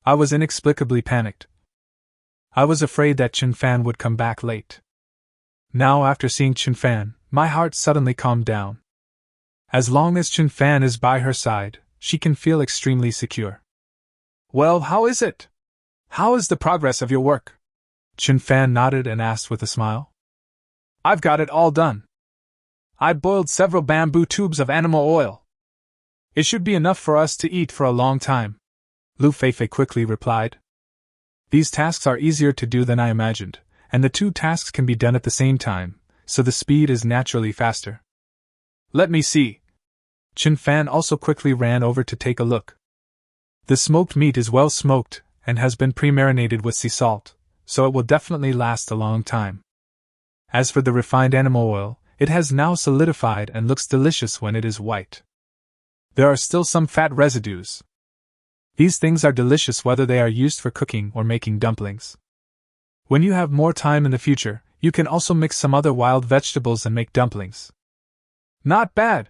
I was inexplicably panicked. I was afraid that Chen Fan would come back late. Now after seeing Chen Fan, my heart suddenly calmed down. As long as Chen Fan is by her side, she can feel extremely secure. Well, how is it? How is the progress of your work? Chen Fan nodded and asked with a smile. I've got it all done. I boiled several bamboo tubes of animal oil. It should be enough for us to eat for a long time, Lu Feifei quickly replied. These tasks are easier to do than I imagined, and the 2 tasks can be done at the same time, so the speed is naturally faster. Let me see. Chen Fan also quickly ran over to take a look. The smoked meat is well smoked and has been pre-marinated with sea salt, so it will definitely last a long time. As for the refined animal oil, it has now solidified and looks delicious when it is white. There are still some fat residues. These things are delicious whether they are used for cooking or making dumplings. When you have more time in the future, you can also mix some other wild vegetables and make dumplings. Not bad.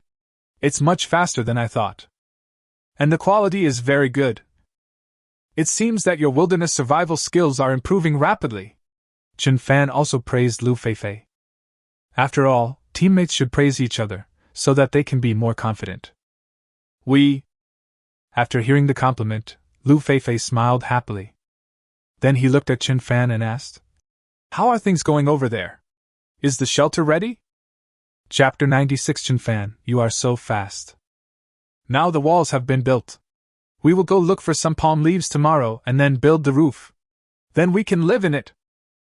It's much faster than I thought. And the quality is very good. It seems that your wilderness survival skills are improving rapidly. Chen Fan also praised Lu Feifei. After all, teammates should praise each other, so that they can be more confident. After hearing the compliment, Lu Feifei smiled happily. Then he looked at Chen Fan and asked, How are things going over there? Is the shelter ready? Chapter 96 Chen Fan, you are so fast. Now the walls have been built. We will go look for some palm leaves tomorrow and then build the roof. Then we can live in it,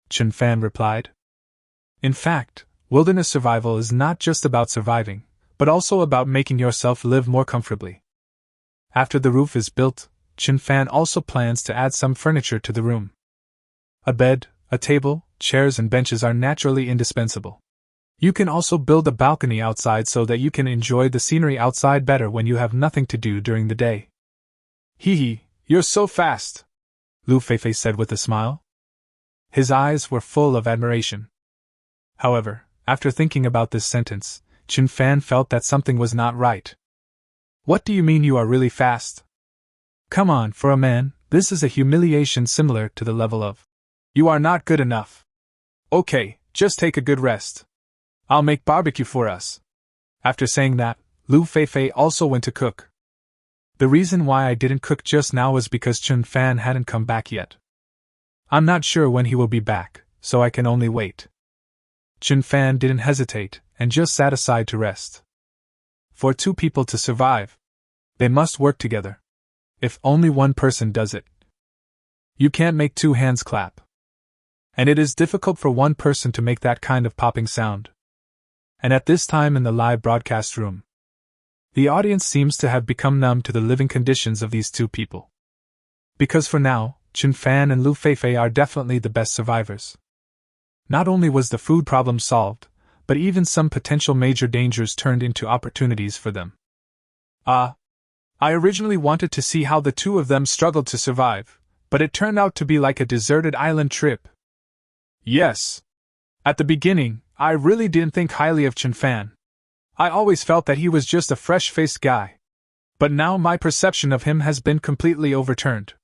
Chen Fan replied. In fact, wilderness survival is not just about surviving, but also about making yourself live more comfortably. After the roof is built, Chen Fan also plans to add some furniture to the room. A bed, a table, chairs and benches are naturally indispensable. You can also build a balcony outside so that you can enjoy the scenery outside better when you have nothing to do during the day. Hee hee, you're so fast, Lu Feifei said with a smile. His eyes were full of admiration. However, after thinking about this sentence, Chen Fan felt that something was not right. What do you mean you are really fast? Come on, for a man, this is a humiliation similar to the level of, you are not good enough. Okay, just take a good rest. I'll make barbecue for us. After saying that, Lu Feifei also went to cook. The reason why I didn't cook just now was because Chen Fan hadn't come back yet. I'm not sure when he will be back, so I can only wait. Chen Fan didn't hesitate, and just sat aside to rest. For two people to survive, they must work together. If only one person does it, you can't make two hands clap. And it is difficult for one person to make that kind of popping sound. And at this time in the live broadcast room, the audience seems to have become numb to the living conditions of these two people. Because for now, Chen Fan and Lu Feifei are definitely the best survivors. Not only was the food problem solved, but even some potential major dangers turned into opportunities for them. I originally wanted to see how the two of them struggled to survive, but it turned out to be like a deserted island trip. Yes. At the beginning, I really didn't think highly of Chen Fan. I always felt that he was just a fresh-faced guy. But now my perception of him has been completely overturned.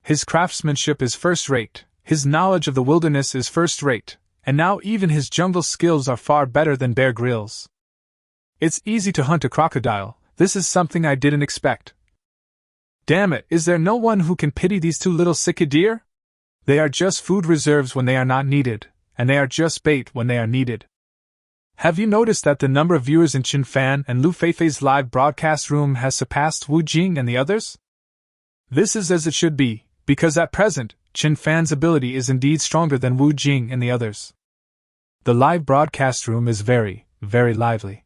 His craftsmanship is first-rate, his knowledge of the wilderness is first-rate, and now even his jungle skills are far better than Bear Grylls. It's easy to hunt a crocodile, this is something I didn't expect. Damn it, is there no one who can pity these two little sicky deer? They are just food reserves when they are not needed, and they are just bait when they are needed. Have you noticed that the number of viewers in Chen Fan and Lu Feifei's live broadcast room has surpassed Wu Jing and the others? This is as it should be, because at present, Chen Fan's ability is indeed stronger than Wu Jing and the others. The live broadcast room is very, very lively.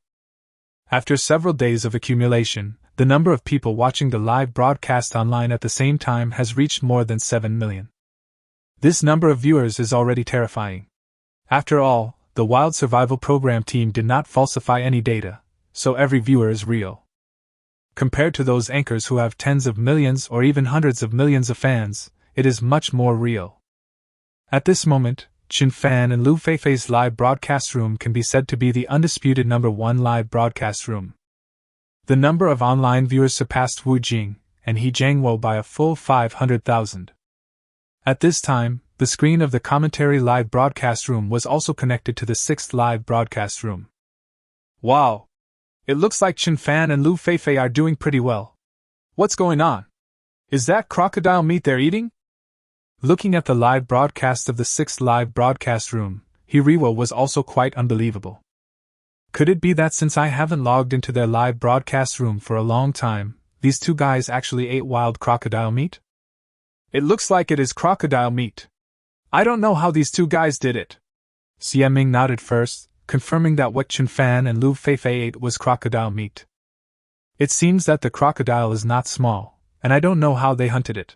After several days of accumulation, the number of people watching the live broadcast online at the same time has reached more than 7 million. This number of viewers is already terrifying. After all, the Wild Survival Program team did not falsify any data, so every viewer is real. Compared to those anchors who have tens of millions or even hundreds of millions of fans, it is much more real. At this moment, Chen Fan and Lu Feifei's live broadcast room can be said to be the undisputed number one live broadcast room. The number of online viewers surpassed Wu Jing and He Jiangwo by a full 500,000. At this time, the screen of the commentary live broadcast room was also connected to the sixth live broadcast room. Wow! It looks like Chen Fan and Lu Feifei are doing pretty well. What's going on? Is that crocodile meat they're eating? Looking at the live broadcast of the sixth live broadcast room, Hiriwo was also quite unbelievable. Could it be that since I haven't logged into their live broadcast room for a long time, these two guys actually ate wild crocodile meat? It looks like it is crocodile meat. I don't know how these two guys did it. Xie Ming nodded first, confirming that what Chen Fan and Lu Feifei ate was crocodile meat. It seems that the crocodile is not small, and I don't know how they hunted it.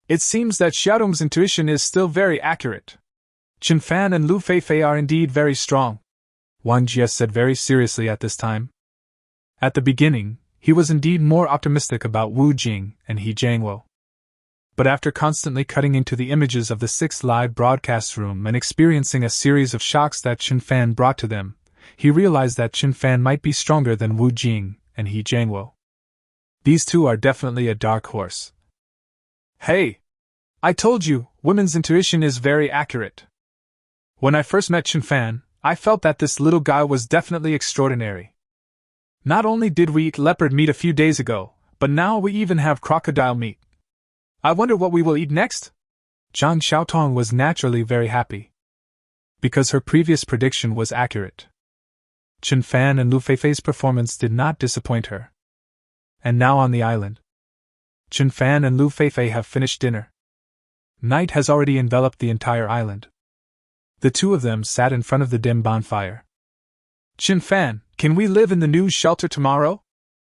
It seems that Xiaodong's intuition is still very accurate. Chen Fan and Lu Feifei are indeed very strong, Wang Jie said very seriously at this time. At the beginning, he was indeed more optimistic about Wu Jing and He Jiangwo. But after constantly cutting into the images of the sixth live broadcast room and experiencing a series of shocks that Chen Fan brought to them, he realized that Chen Fan might be stronger than Wu Jing and He Jiangwo. These two are definitely a dark horse. Hey! I told you, women's intuition is very accurate. When I first met Chen Fan, I felt that this little guy was definitely extraordinary. Not only did we eat leopard meat a few days ago, but now we even have crocodile meat. I wonder what we will eat next? Zhang Xiaotong was naturally very happy, because her previous prediction was accurate. Chen Fan and Lu Feifei's performance did not disappoint her. And now on the island, Chen Fan and Lu Feifei have finished dinner. Night has already enveloped the entire island. The two of them sat in front of the dim bonfire. Chen Fan, can we live in the new shelter tomorrow?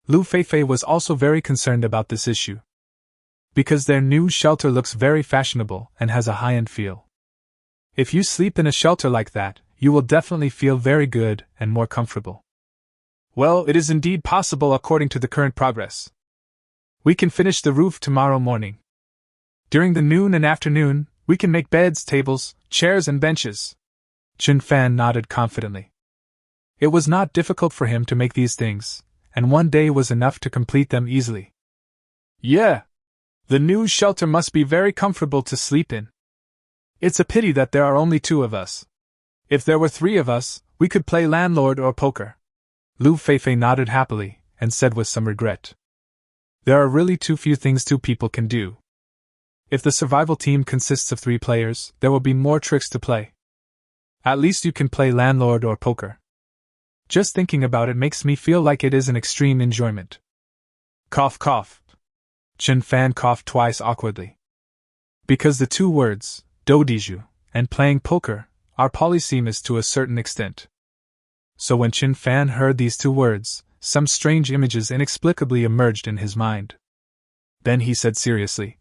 Lu Feifei was also very concerned about this issue. Because their new shelter looks very fashionable and has a high-end feel. If you sleep in a shelter like that, you will definitely feel very good and more comfortable. Well, it is indeed possible according to the current progress. We can finish the roof tomorrow morning. During the noon and afternoon, we can make beds, tables, chairs and benches. Chen Fan nodded confidently. It was not difficult for him to make these things, and one day was enough to complete them easily. Yeah. The new shelter must be very comfortable to sleep in. It's a pity that there are only two of us. If there were three of us, we could play landlord or poker. Lu Feifei nodded happily, and said with some regret. There are really too few things two people can do. If the survival team consists of 3 players, there will be more tricks to play. At least you can play landlord or poker. Just thinking about it makes me feel like it is an extreme enjoyment. Cough cough. Chen Fan coughed twice awkwardly. Because the 2 words, dodiju, and playing poker, are polysemous to a certain extent. So when Chen Fan heard these 2 words, some strange images inexplicably emerged in his mind. Then he said seriously,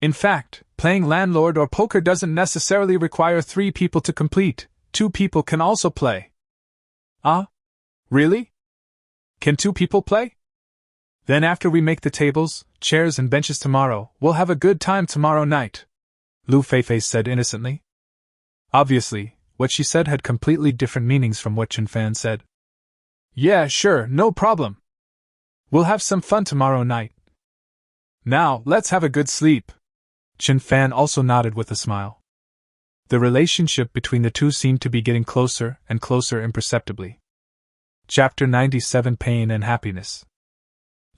in fact, playing landlord or poker doesn't necessarily require 3 people to complete, 2 people can also play. Ah? Really? Can 2 people play? Then after we make the tables, chairs and benches tomorrow, we'll have a good time tomorrow night, Lu Feifei said innocently. Obviously, what she said had completely different meanings from what Chen Fan said. Yeah, sure, no problem. We'll have some fun tomorrow night. Now, let's have a good sleep. Chen Fan also nodded with a smile. The relationship between the two seemed to be getting closer and closer imperceptibly. Chapter 97 Pain and Happiness.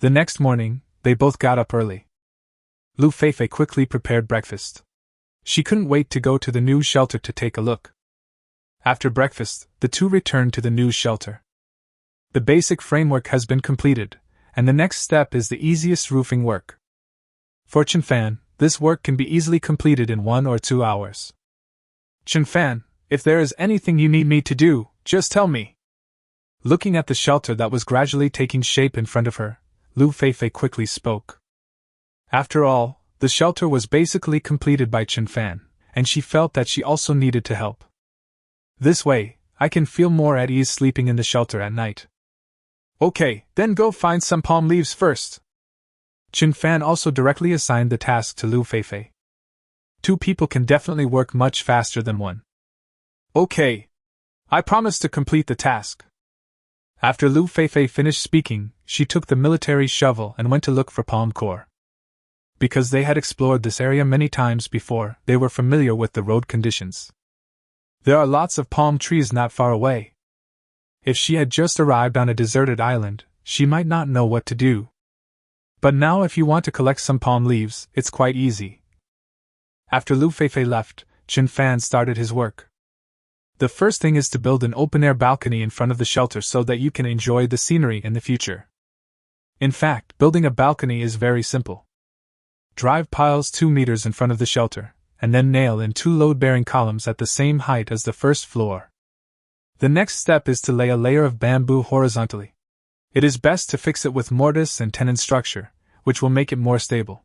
The next morning, they both got up early. Lu Feifei quickly prepared breakfast. She couldn't wait to go to the new shelter to take a look. After breakfast, the two returned to the new shelter. The basic framework has been completed, and the next step is the easiest roofing work. For Chen Fan, this work can be easily completed in 1 or 2 hours. Chen Fan, if there is anything you need me to do, just tell me. Looking at the shelter that was gradually taking shape in front of her, Lu Feifei quickly spoke. After all, the shelter was basically completed by Chen Fan, and she felt that she also needed to help. This way, I can feel more at ease sleeping in the shelter at night. Okay, then go find some palm leaves first. Chen Fan also directly assigned the task to Lu Feifei. 2 people can definitely work much faster than 1. Okay. I promise to complete the task. After Lu Feifei finished speaking, she took the military shovel and went to look for palm core. Because they had explored this area many times before, they were familiar with the road conditions. There are lots of palm trees not far away. If she had just arrived on a deserted island, she might not know what to do. But now if you want to collect some palm leaves, it's quite easy. After Lu Feifei left, Chen Fan started his work. The first thing is to build an open-air balcony in front of the shelter so that you can enjoy the scenery in the future. In fact, building a balcony is very simple. Drive piles 2 meters in front of the shelter, and then nail in 2 load-bearing columns at the same height as the first floor. The next step is to lay a layer of bamboo horizontally. It is best to fix it with mortise and tenon structure, which will make it more stable.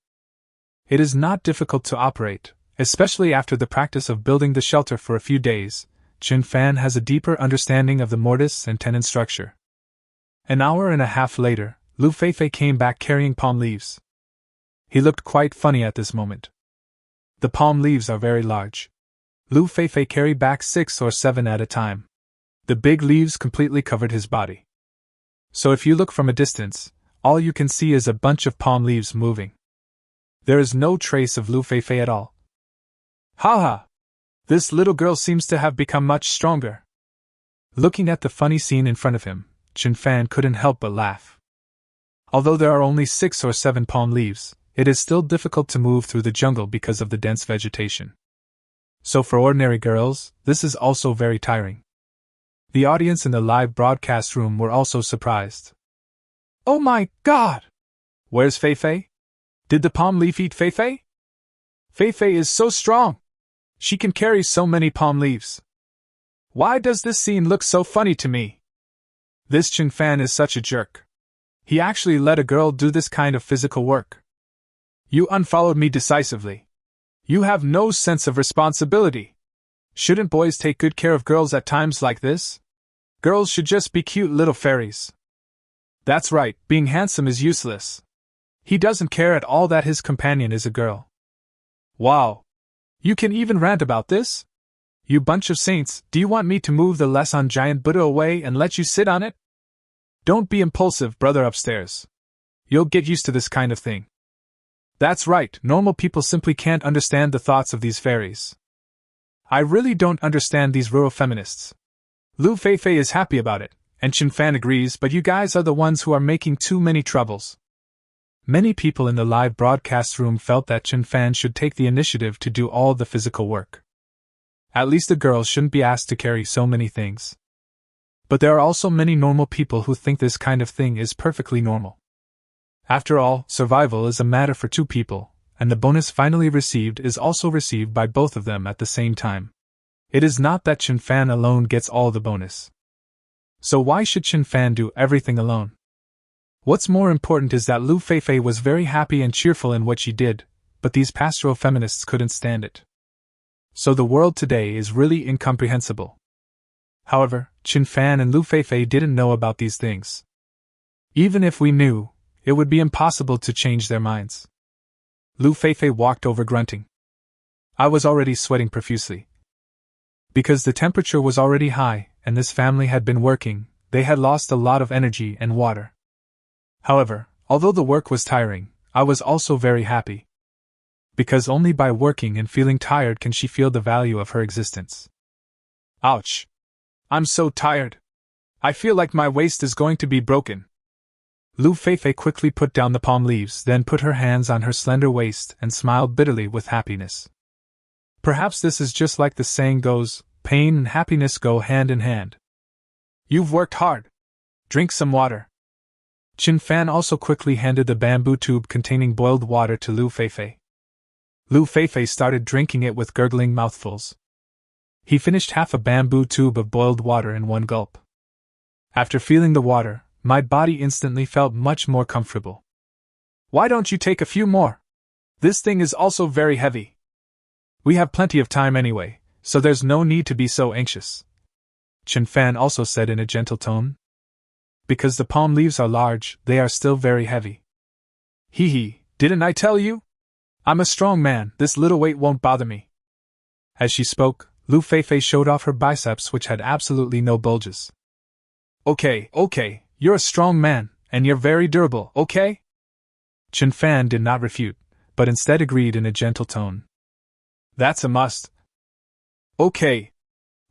It is not difficult to operate, especially after the practice of building the shelter for a few days. Chen Fan has a deeper understanding of the mortise and tenon structure. An hour and a half later, Lu Feifei came back carrying palm leaves. He looked quite funny at this moment. The palm leaves are very large. Lu Feifei carried back 6 or 7 at a time. The big leaves completely covered his body. So if you look from a distance, all you can see is a bunch of palm leaves moving. There is no trace of Lu Feifei at all. Haha! This little girl seems to have become much stronger. Looking at the funny scene in front of him, Chen Fan couldn't help but laugh. Although there are only 6 or 7 palm leaves, it is still difficult to move through the jungle because of the dense vegetation. So for ordinary girls, this is also very tiring. The audience in the live broadcast room were also surprised. Oh my God! Where's Fei Fei? Did the palm leaf eat Fei Fei? Fei Fei is so strong! She can carry so many palm leaves. Why does this scene look so funny to me? This Chen Fan is such a jerk. He actually let a girl do this kind of physical work. You unfollowed me decisively. You have no sense of responsibility. Shouldn't boys take good care of girls at times like this? Girls should just be cute little fairies. That's right, being handsome is useless. He doesn't care at all that his companion is a girl. Wow. You can even rant about this? You bunch of saints, do you want me to move the Lesan giant Buddha away and let you sit on it? Don't be impulsive, brother upstairs. You'll get used to this kind of thing. That's right, normal people simply can't understand the thoughts of these fairies. I really don't understand these rural feminists. Lu Feifei is happy about it, and Chen Fan agrees, but you guys are the ones who are making too many troubles. Many people in the live broadcast room felt that Chen Fan should take the initiative to do all the physical work. At least the girls shouldn't be asked to carry so many things. But there are also many normal people who think this kind of thing is perfectly normal. After all, survival is a matter for two people, and the bonus finally received is also received by both of them at the same time. It is not that Chen Fan alone gets all the bonus. So why should Chen Fan do everything alone? What's more important is that Lu Feifei was very happy and cheerful in what she did, but these pastoral feminists couldn't stand it. So the world today is really incomprehensible. However, Chen Fan and Lu Feifei didn't know about these things. Even if we knew, it would be impossible to change their minds. Lu Feifei walked over grunting. I was already sweating profusely. Because the temperature was already high, and this family had been working, they had lost a lot of energy and water. However, although the work was tiring, I was also very happy. Because only by working and feeling tired can she feel the value of her existence. Ouch! I'm so tired. I feel like my waist is going to be broken. Lu Feifei quickly put down the palm leaves, then put her hands on her slender waist and smiled bitterly with happiness. Perhaps this is just like the saying goes, pain and happiness go hand in hand. You've worked hard. Drink some water. Chen Fan also quickly handed the bamboo tube containing boiled water to Lu Feifei. Lu Feifei started drinking it with gurgling mouthfuls. He finished half a bamboo tube of boiled water in one gulp. After feeling the water, my body instantly felt much more comfortable. Why don't you take a few more? This thing is also very heavy. We have plenty of time anyway, so there's no need to be so anxious. Chen Fan also said in a gentle tone. Because the palm leaves are large, they are still very heavy. Hee hee, didn't I tell you? I'm a strong man, this little weight won't bother me. As she spoke, Lu Feifei showed off her biceps, which had absolutely no bulges. Okay, you're a strong man, and you're very durable, okay? Chen Fan did not refute, but instead agreed in a gentle tone. That's a must. Okay.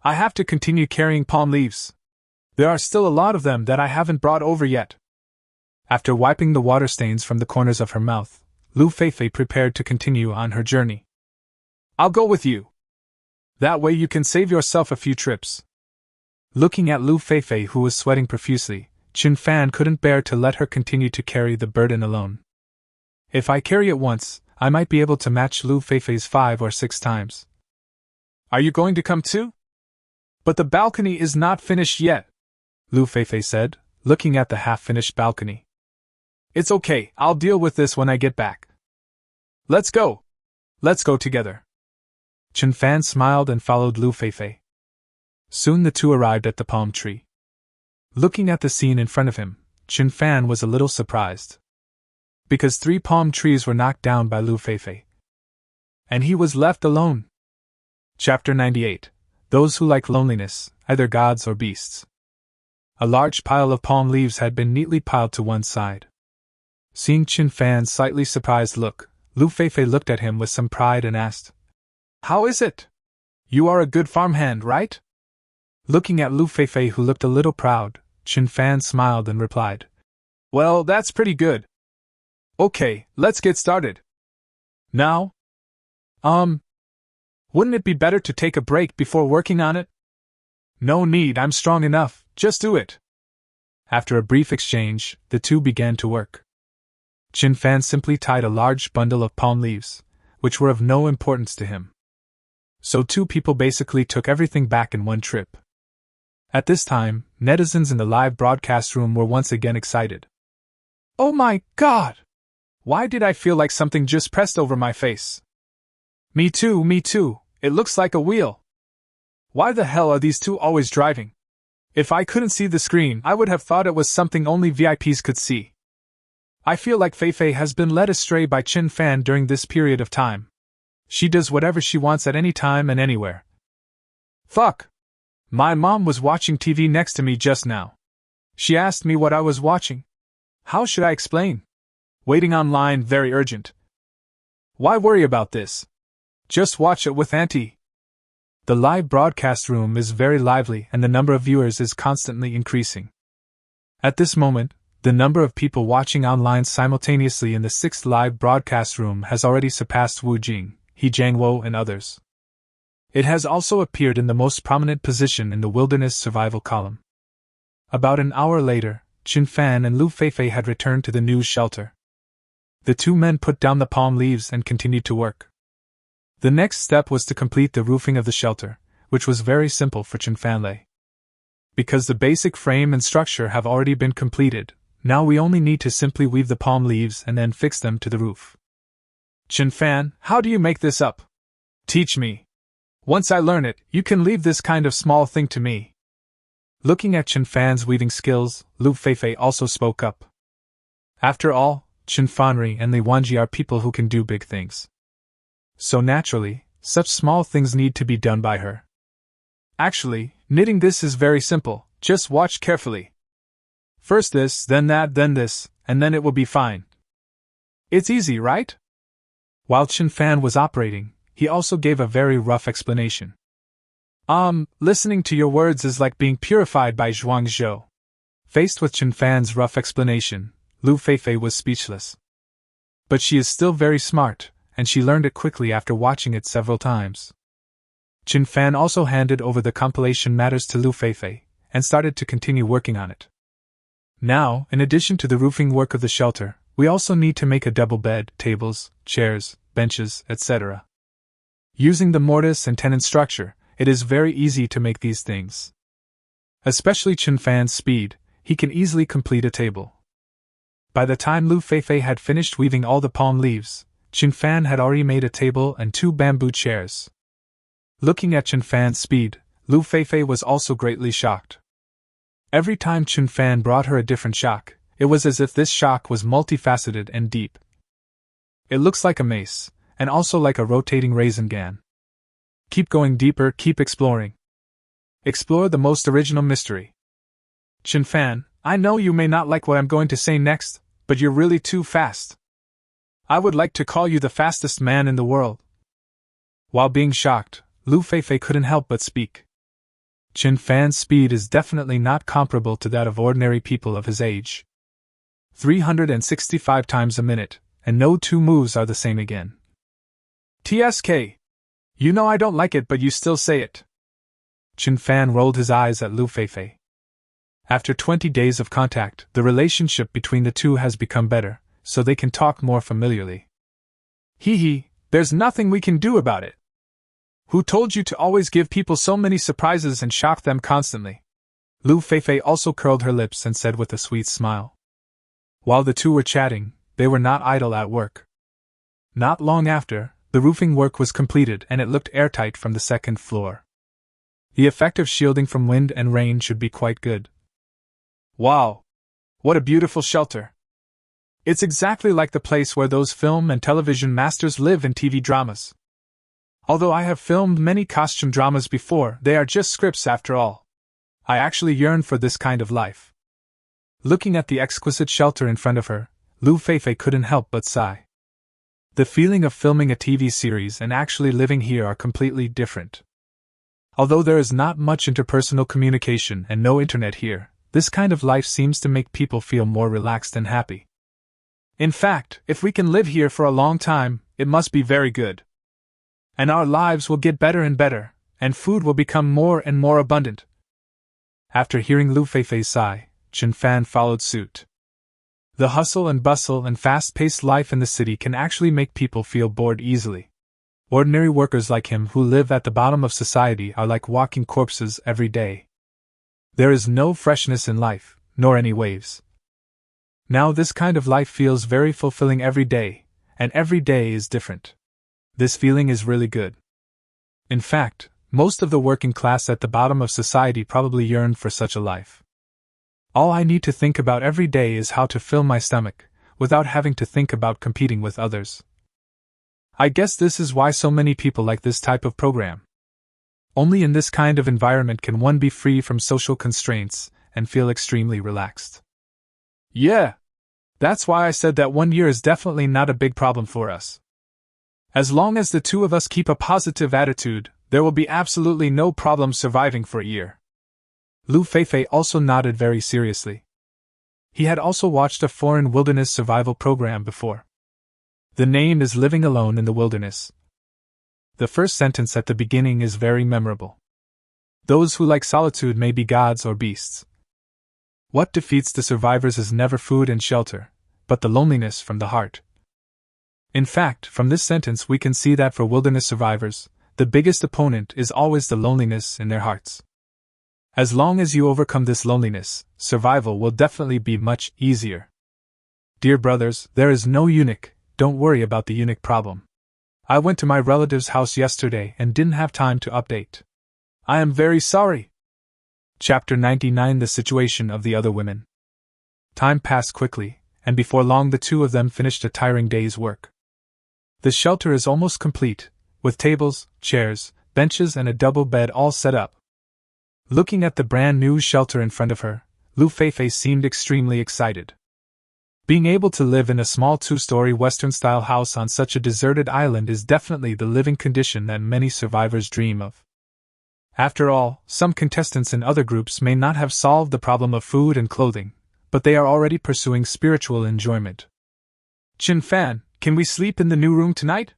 I have to continue carrying palm leaves. There are still a lot of them that I haven't brought over yet. After wiping the water stains from the corners of her mouth, Lu Feifei prepared to continue on her journey. I'll go with you. That way you can save yourself a few trips. Looking at Lu Feifei, who was sweating profusely, Chen Fan couldn't bear to let her continue to carry the burden alone. If I carry it once, I might be able to match Lu Feifei's 5 or 6 times. Are you going to come too? But the balcony is not finished yet, Lu Feifei said, looking at the half-finished balcony. It's okay, I'll deal with this when I get back. Let's go. Let's go together. Chen Fan smiled and followed Lu Feifei. Soon the two arrived at the palm tree. Looking at the scene in front of him, Chen Fan was a little surprised. Because 3 palm trees were knocked down by Lu Feifei. And he was left alone. Chapter 98. Those who like loneliness, either gods or beasts. A large pile of palm leaves had been neatly piled to one side. Seeing Chen Fan's slightly surprised look, Lu Feifei looked at him with some pride and asked, How is it? You are a good farmhand, right? Looking at Lu Feifei, who looked a little proud, Chen Fan smiled and replied, Well, that's pretty good. Okay, let's get started. Now? Wouldn't it be better to take a break before working on it? No need, I'm strong enough, just do it. After a brief exchange, the two began to work. Chin Fan simply tied a large bundle of palm leaves, which were of no importance to him. So two people basically took everything back in one trip. At this time, netizens in the live broadcast room were once again excited. Oh my god! Why did I feel like something just pressed over my face? Me too, it looks like a wheel. Why the hell are these two always driving? If I couldn't see the screen, I would have thought it was something only VIPs could see. I feel like Feifei has been led astray by Chin Fan during this period of time. She does whatever she wants at any time and anywhere. Fuck! My mom was watching TV next to me just now. She asked me what I was watching. How should I explain? Waiting online, very urgent. Why worry about this? Just watch it with Auntie. The live broadcast room is very lively and the number of viewers is constantly increasing. At this moment, the number of people watching online simultaneously in the 6th live broadcast room has already surpassed Wu Jing, He Jiangwo and others. It has also appeared in the most prominent position in the wilderness survival column. About an hour later, Chin Fan and Lu Feifei had returned to the news shelter. The two men put down the palm leaves and continued to work. The next step was to complete the roofing of the shelter, which was very simple for Chin Fan Lei. Because the basic frame and structure have already been completed, now we only need to simply weave the palm leaves and then fix them to the roof. Chin Fan, how do you make this up? Teach me. Once I learn it, you can leave this kind of small thing to me. Looking at Chin Fan's weaving skills, Lu Feifei also spoke up. After all, Chin Fanri and Li Wanji are people who can do big things. So naturally, such small things need to be done by her. Actually, knitting this is very simple, just watch carefully. First this, then that, then this, and then it will be fine. It's easy, right? While Chin Fan was operating, he also gave a very rough explanation. Listening to your words is like being purified by Zhuangzhou. Faced with Chin Fan's rough explanation, Lu Feifei was speechless. But she is still very smart, and she learned it quickly after watching it several times. Chin Fan also handed over the compilation matters to Lu Feifei, and started to continue working on it. Now, in addition to the roofing work of the shelter, we also need to make a double bed, tables, chairs, benches, etc. Using the mortise and tenon structure, it is very easy to make these things. Especially Chin Fan's speed, he can easily complete a table. By the time Lu Feifei had finished weaving all the palm leaves, Chin Fan had already made a table and 2 bamboo chairs. Looking at Chin Fan's speed, Lu Feifei was also greatly shocked. Every time Chin Fan brought her a different shock, it was as if this shock was multifaceted and deep. It looks like a mace, and also like a rotating raisin gun. Keep going deeper, keep exploring. Explore the most original mystery. Chin Fan, I know you may not like what I'm going to say next, but you're really too fast. I would like to call you the fastest man in the world. While being shocked, Lu Feifei couldn't help but speak. Chin Fan's speed is definitely not comparable to that of ordinary people of his age. 365 times a minute, and no 2 moves are the same again. TSK. You know I don't like it, but you still say it. Chin Fan rolled his eyes at Lu Feifei. After 20 days of contact, the relationship between the two has become better, so they can talk more familiarly. Hee, there's nothing we can do about it. Who told you to always give people so many surprises and shock them constantly? Lu Feifei also curled her lips and said with a sweet smile. While the two were chatting, they were not idle at work. Not long after, the roofing work was completed and it looked airtight from the 2nd floor. The effect of shielding from wind and rain should be quite good. Wow! What a beautiful shelter! It's exactly like the place where those film and television masters live in TV dramas. Although I have filmed many costume dramas before, they are just scripts after all. I actually yearn for this kind of life. Looking at the exquisite shelter in front of her, Lu Feifei couldn't help but sigh. The feeling of filming a TV series and actually living here are completely different. Although there is not much interpersonal communication and no internet here, this kind of life seems to make people feel more relaxed and happy. In fact, if we can live here for a long time, it must be very good. And our lives will get better and better, and food will become more and more abundant. After hearing Lu Feifei's sigh, Chin Fan followed suit. The hustle and bustle and fast-paced life in the city can actually make people feel bored easily. Ordinary workers like him who live at the bottom of society are like walking corpses every day. There is no freshness in life, nor any waves. Now this kind of life feels very fulfilling every day, and every day is different. This feeling is really good. In fact, most of the working class at the bottom of society probably yearn for such a life. All I need to think about every day is how to fill my stomach, without having to think about competing with others. I guess this is why so many people like this type of program. Only in this kind of environment can one be free from social constraints and feel extremely relaxed. Yeah, that's why I said that 1 year is definitely not a big problem for us. As long as the two of us keep a positive attitude, there will be absolutely no problem surviving for a year. Lu Feifei also nodded very seriously. He had also watched a foreign wilderness survival program before. The name is Living Alone in the Wilderness. The first sentence at the beginning is very memorable. Those who like solitude may be gods or beasts. What defeats the survivors is never food and shelter, but the loneliness from the heart. In fact, from this sentence we can see that for wilderness survivors, the biggest opponent is always the loneliness in their hearts. As long as you overcome this loneliness, survival will definitely be much easier. Dear brothers, there is no eunuch, don't worry about the eunuch problem. I went to my relative's house yesterday and didn't have time to update. I am very sorry. Chapter 99 The Situation of the Other Women. Time passed quickly, and before long the two of them finished a tiring day's work. The shelter is almost complete, with tables, chairs, benches and a double bed all set up. Looking at the brand new shelter in front of her, Lu Feifei seemed extremely excited. Being able to live in a small two-story Western-style house on such a deserted island is definitely the living condition that many survivors dream of. After all, some contestants in other groups may not have solved the problem of food and clothing, but they are already pursuing spiritual enjoyment. Chin Fan, can we sleep in the new room tonight?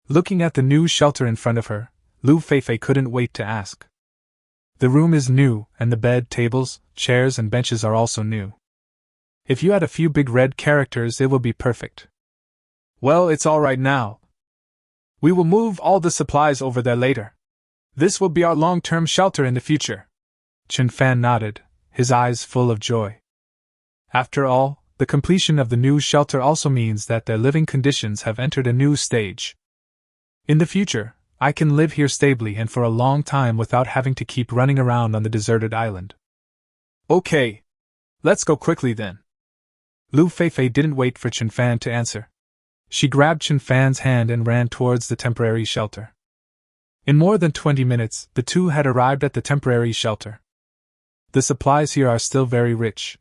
Looking at the new shelter in front of her, Lu Feifei couldn't wait to ask. The room is new, and the bed, tables, chairs and benches are also new. If you add a few big red characters it will be perfect. Well, it's alright now. We will move all the supplies over there later. This will be our long-term shelter in the future. Chin Fan nodded, his eyes full of joy. After all, the completion of the new shelter also means that their living conditions have entered a new stage. In the future, I can live here stably and for a long time without having to keep running around on the deserted island. Okay. Let's go quickly then. Lu Feifei didn't wait for Chin Fan to answer. She grabbed Chin Fan's hand and ran towards the temporary shelter. In more than 20 minutes, the two had arrived at the temporary shelter. The supplies here are still very rich.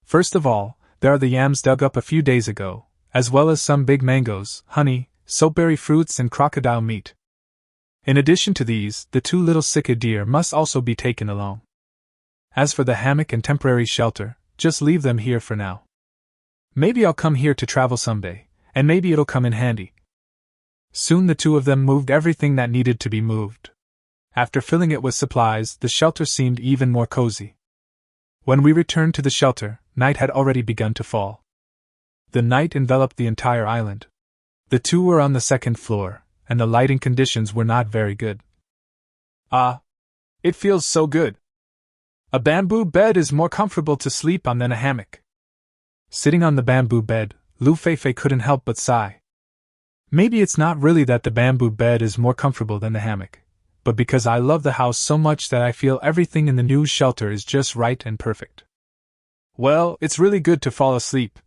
First of all, there are the yams dug up a few days ago, as well as some big mangoes, honey, soapberry fruits and crocodile meat. In addition to these, the two little sika deer must also be taken along. As for the hammock and temporary shelter, just leave them here for now. Maybe I'll come here to travel someday, and maybe it'll come in handy. Soon the two of them moved everything that needed to be moved. After filling it with supplies, the shelter seemed even more cozy. When we returned to the shelter, night had already begun to fall. The night enveloped the entire island. The two were on the second floor, and the lighting conditions were not very good. It feels so good. A bamboo bed is more comfortable to sleep on than a hammock. Sitting on the bamboo bed, Lu Feifei couldn't help but sigh. Maybe it's not really that the bamboo bed is more comfortable than the hammock, but because I love the house so much that I feel everything in the new shelter is just right and perfect. Well, it's really good to fall asleep.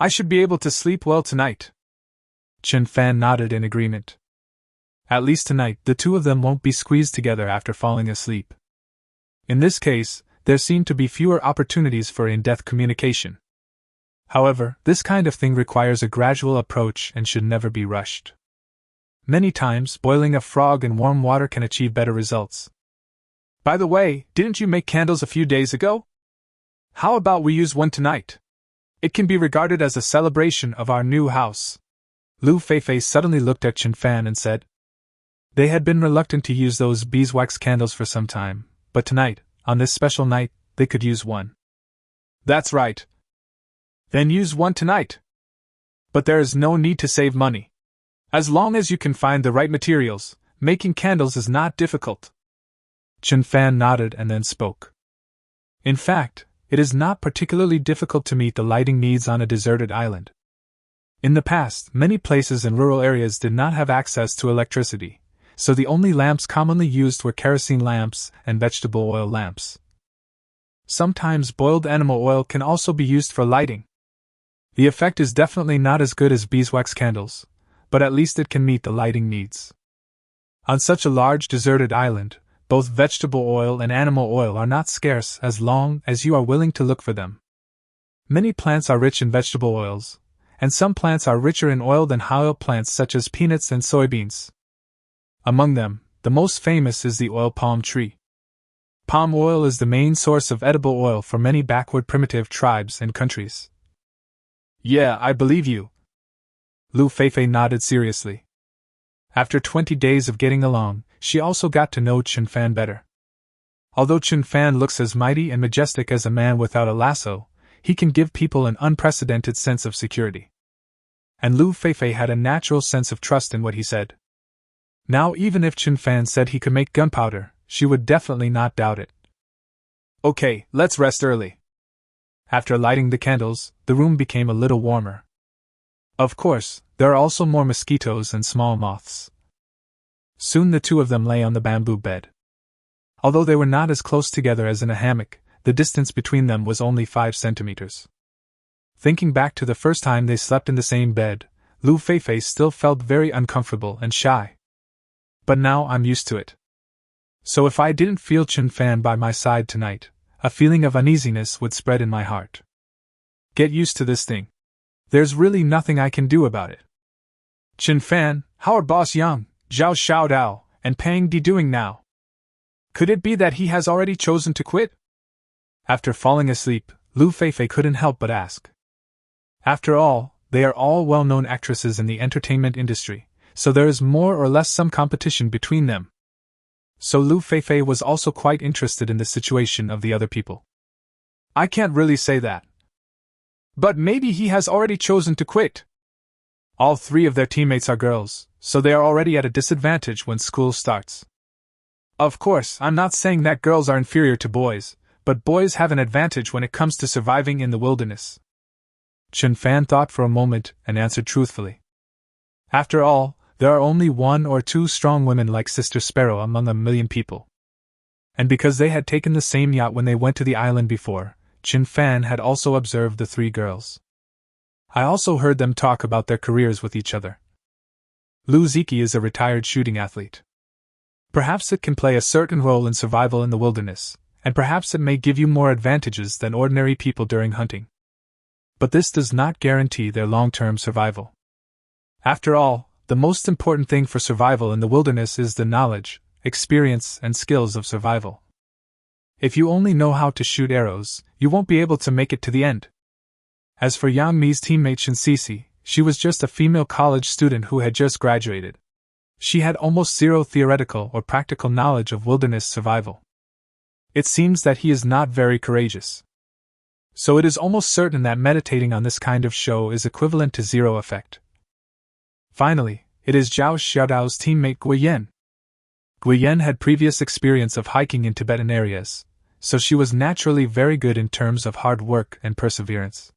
I should be able to sleep well tonight. Chin Fan nodded in agreement. At least tonight, the two of them won't be squeezed together after falling asleep. In this case, there seem to be fewer opportunities for in-depth communication. However, this kind of thing requires a gradual approach and should never be rushed. Many times, boiling a frog in warm water can achieve better results. By the way, didn't you make candles a few days ago? How about we use one tonight? It can be regarded as a celebration of our new house. Lu Feifei suddenly looked at Chin Fan and said. They had been reluctant to use those beeswax candles for some time, but tonight, on this special night, they could use one. That's right. Then use one tonight. But there is no need to save money. As long as you can find the right materials, making candles is not difficult. Chen Fan nodded and then spoke. In fact, it is not particularly difficult to meet the lighting needs on a deserted island. In the past, many places in rural areas did not have access to electricity, so the only lamps commonly used were kerosene lamps and vegetable oil lamps. Sometimes boiled animal oil can also be used for lighting. The effect is definitely not as good as beeswax candles, but at least it can meet the lighting needs. On such a large deserted island, both vegetable oil and animal oil are not scarce as long as you are willing to look for them. Many plants are rich in vegetable oils, and some plants are richer in oil than high oil plants such as peanuts and soybeans. Among them, the most famous is the oil palm tree. Palm oil is the main source of edible oil for many backward primitive tribes and countries. Yeah, I believe you. Lu Feifei nodded seriously. After 20 days of getting along, she also got to know Chen Fan better. Although Chen Fan looks as mighty and majestic as a man without a lasso, he can give people an unprecedented sense of security. And Lu Feifei had a natural sense of trust in what he said. Now even if Chen Fan said he could make gunpowder, she would definitely not doubt it. Okay, let's rest early. After lighting the candles, the room became a little warmer. Of course, there are also more mosquitoes and small moths. Soon the two of them lay on the bamboo bed. Although they were not as close together as in a hammock, the distance between them was only 5 centimeters. Thinking back to the first time they slept in the same bed, Lu Feifei still felt very uncomfortable and shy. But now I'm used to it. So if I didn't feel Chen Fan by my side tonight, a feeling of uneasiness would spread in my heart. Get used to this thing. There's really nothing I can do about it. Chen Fan, how are Boss Yang, Zhao Xiaodao, and Pang Di doing now? Could it be that he has already chosen to quit? After falling asleep, Lu Feifei couldn't help but ask. After all, they are all well-known actresses in the entertainment industry, so there is more or less some competition between them. So Lu Feifei was also quite interested in the situation of the other people. I can't really say that. But maybe he has already chosen to quit. All 3 of their teammates are girls, so they are already at a disadvantage when school starts. Of course, I'm not saying that girls are inferior to boys, but boys have an advantage when it comes to surviving in the wilderness. Chen Fan thought for a moment and answered truthfully. After all, there are only 1 or 2 strong women like Sister Sparrow among a million people. And because they had taken the same yacht when they went to the island before, Chen Fan had also observed the 3 girls. I also heard them talk about their careers with each other. Lu Ziki is a retired shooting athlete. Perhaps it can play a certain role in survival in the wilderness, and perhaps it may give you more advantages than ordinary people during hunting. But this does not guarantee their long-term survival. After all, the most important thing for survival in the wilderness is the knowledge, experience, and skills of survival. If you only know how to shoot arrows, you won't be able to make it to the end. As for Yang Mi's teammate Shinsisi, she was just a female college student who had just graduated. She had almost zero theoretical or practical knowledge of wilderness survival. It seems that he is not very courageous. So it is almost certain that meditating on this kind of show is equivalent to zero effect. Finally, it is Zhao Xiaodao's teammate Guiyen. Guiyen had previous experience of hiking in Tibetan areas, so she was naturally very good in terms of hard work and perseverance.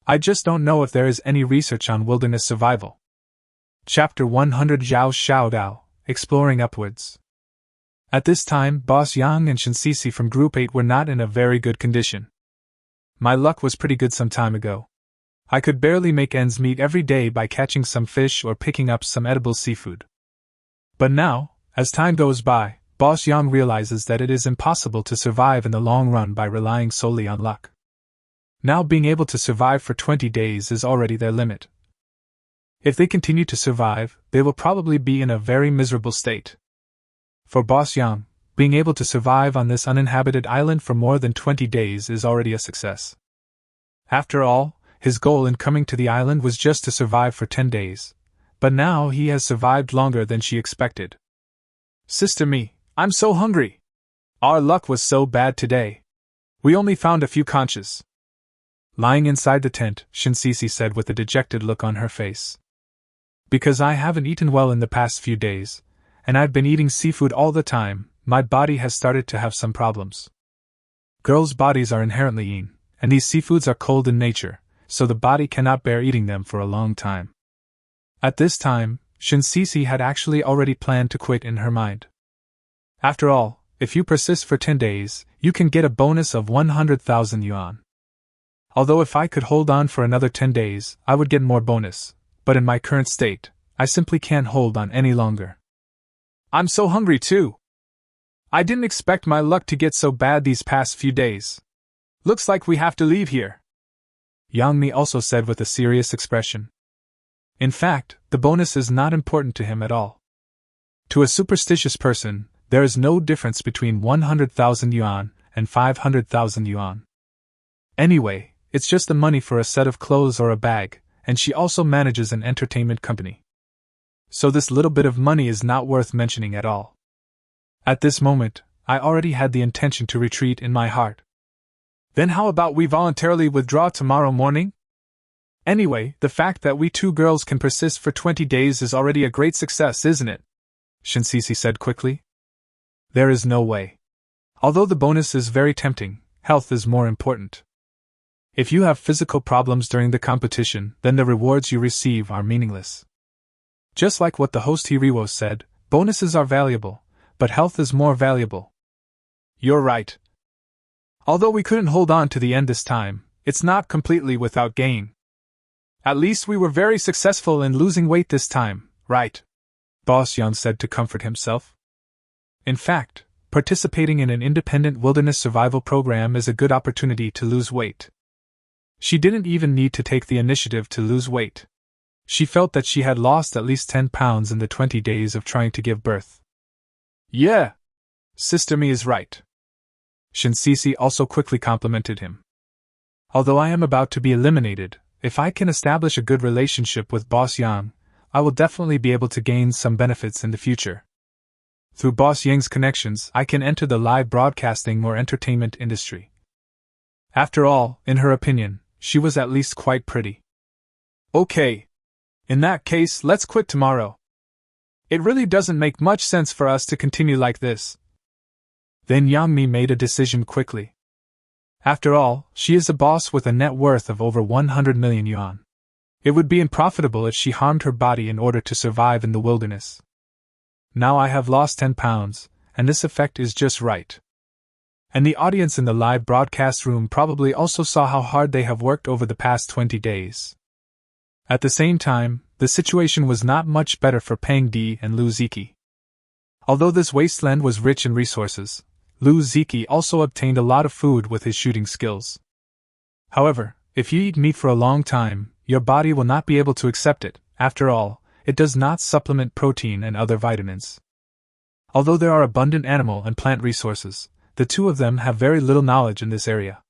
I just don't know if there is any research on wilderness survival. Chapter 100 Zhao Xiaodao, Exploring Upwards. At this time, Boss Yang and Shinsisi from Group 8 were not in a very good condition. My luck was pretty good some time ago. I could barely make ends meet every day by catching some fish or picking up some edible seafood. But now, as time goes by, Boss Yang realizes that it is impossible to survive in the long run by relying solely on luck. Now being able to survive for 20 days is already their limit. If they continue to survive, they will probably be in a very miserable state. For Boss Yang, being able to survive on this uninhabited island for more than 20 days is already a success. After all, his goal in coming to the island was just to survive for 10 days, but now he has survived longer than she expected. Sister Me, I'm so hungry. Our luck was so bad today. We only found a few conchs. Lying inside the tent, Shinsisi said with a dejected look on her face. Because I haven't eaten well in the past few days, and I've been eating seafood all the time, my body has started to have some problems. Girls' bodies are inherently lean, and these seafoods are cold in nature, so the body cannot bear eating them for a long time. At this time, Shinsisi had actually already planned to quit in her mind. After all, if you persist for 10 days, you can get a bonus of 100,000 yuan. Although if I could hold on for another 10 days, I would get more bonus, but in my current state, I simply can't hold on any longer. I'm so hungry too. I didn't expect my luck to get so bad these past few days. Looks like we have to leave here. Yang Mi also said with a serious expression. In fact, the bonus is not important to him at all. To a superstitious person, there is no difference between 100,000 yuan and 500,000 yuan. Anyway, it's just the money for a set of clothes or a bag, and she also manages an entertainment company. So this little bit of money is not worth mentioning at all. At this moment, I already had the intention to retreat in my heart. Then how about we voluntarily withdraw tomorrow morning? Anyway, the fact that we two girls can persist for 20 days is already a great success, isn't it? Shinsisi said quickly. There is no way. Although the bonus is very tempting, health is more important. If you have physical problems during the competition, then the rewards you receive are meaningless. Just like what the host Hiriwo said, bonuses are valuable, but health is more valuable. You're right. Although we couldn't hold on to the end this time, it's not completely without gain. At least we were very successful in losing weight this time, right? Boss Yang said to comfort himself. In fact, participating in an independent wilderness survival program is a good opportunity to lose weight. She didn't even need to take the initiative to lose weight. She felt that she had lost at least 10 pounds in the 20 days of trying to give birth. Yeah! Sister Mi is right. Shinsisi also quickly complimented him. Although I am about to be eliminated, if I can establish a good relationship with Boss Yang, I will definitely be able to gain some benefits in the future. Through Boss Yang's connections, I can enter the live broadcasting or entertainment industry. After all, in her opinion, she was at least quite pretty. Okay. In that case, let's quit tomorrow. It really doesn't make much sense for us to continue like this. Then Yang Mi made a decision quickly. After all, she is a boss with a net worth of over 100 million yuan. It would be unprofitable if she harmed her body in order to survive in the wilderness. Now I have lost 10 pounds, and this effect is just right. And the audience in the live broadcast room probably also saw how hard they have worked over the past 20 days. At the same time, the situation was not much better for Pang Di and Lu Ziki. Although this wasteland was rich in resources, Lu Ziki also obtained a lot of food with his shooting skills. However, if you eat meat for a long time, your body will not be able to accept it. After all, it does not supplement protein and other vitamins. Although there are abundant animal and plant resources, the two of them have very little knowledge in this area.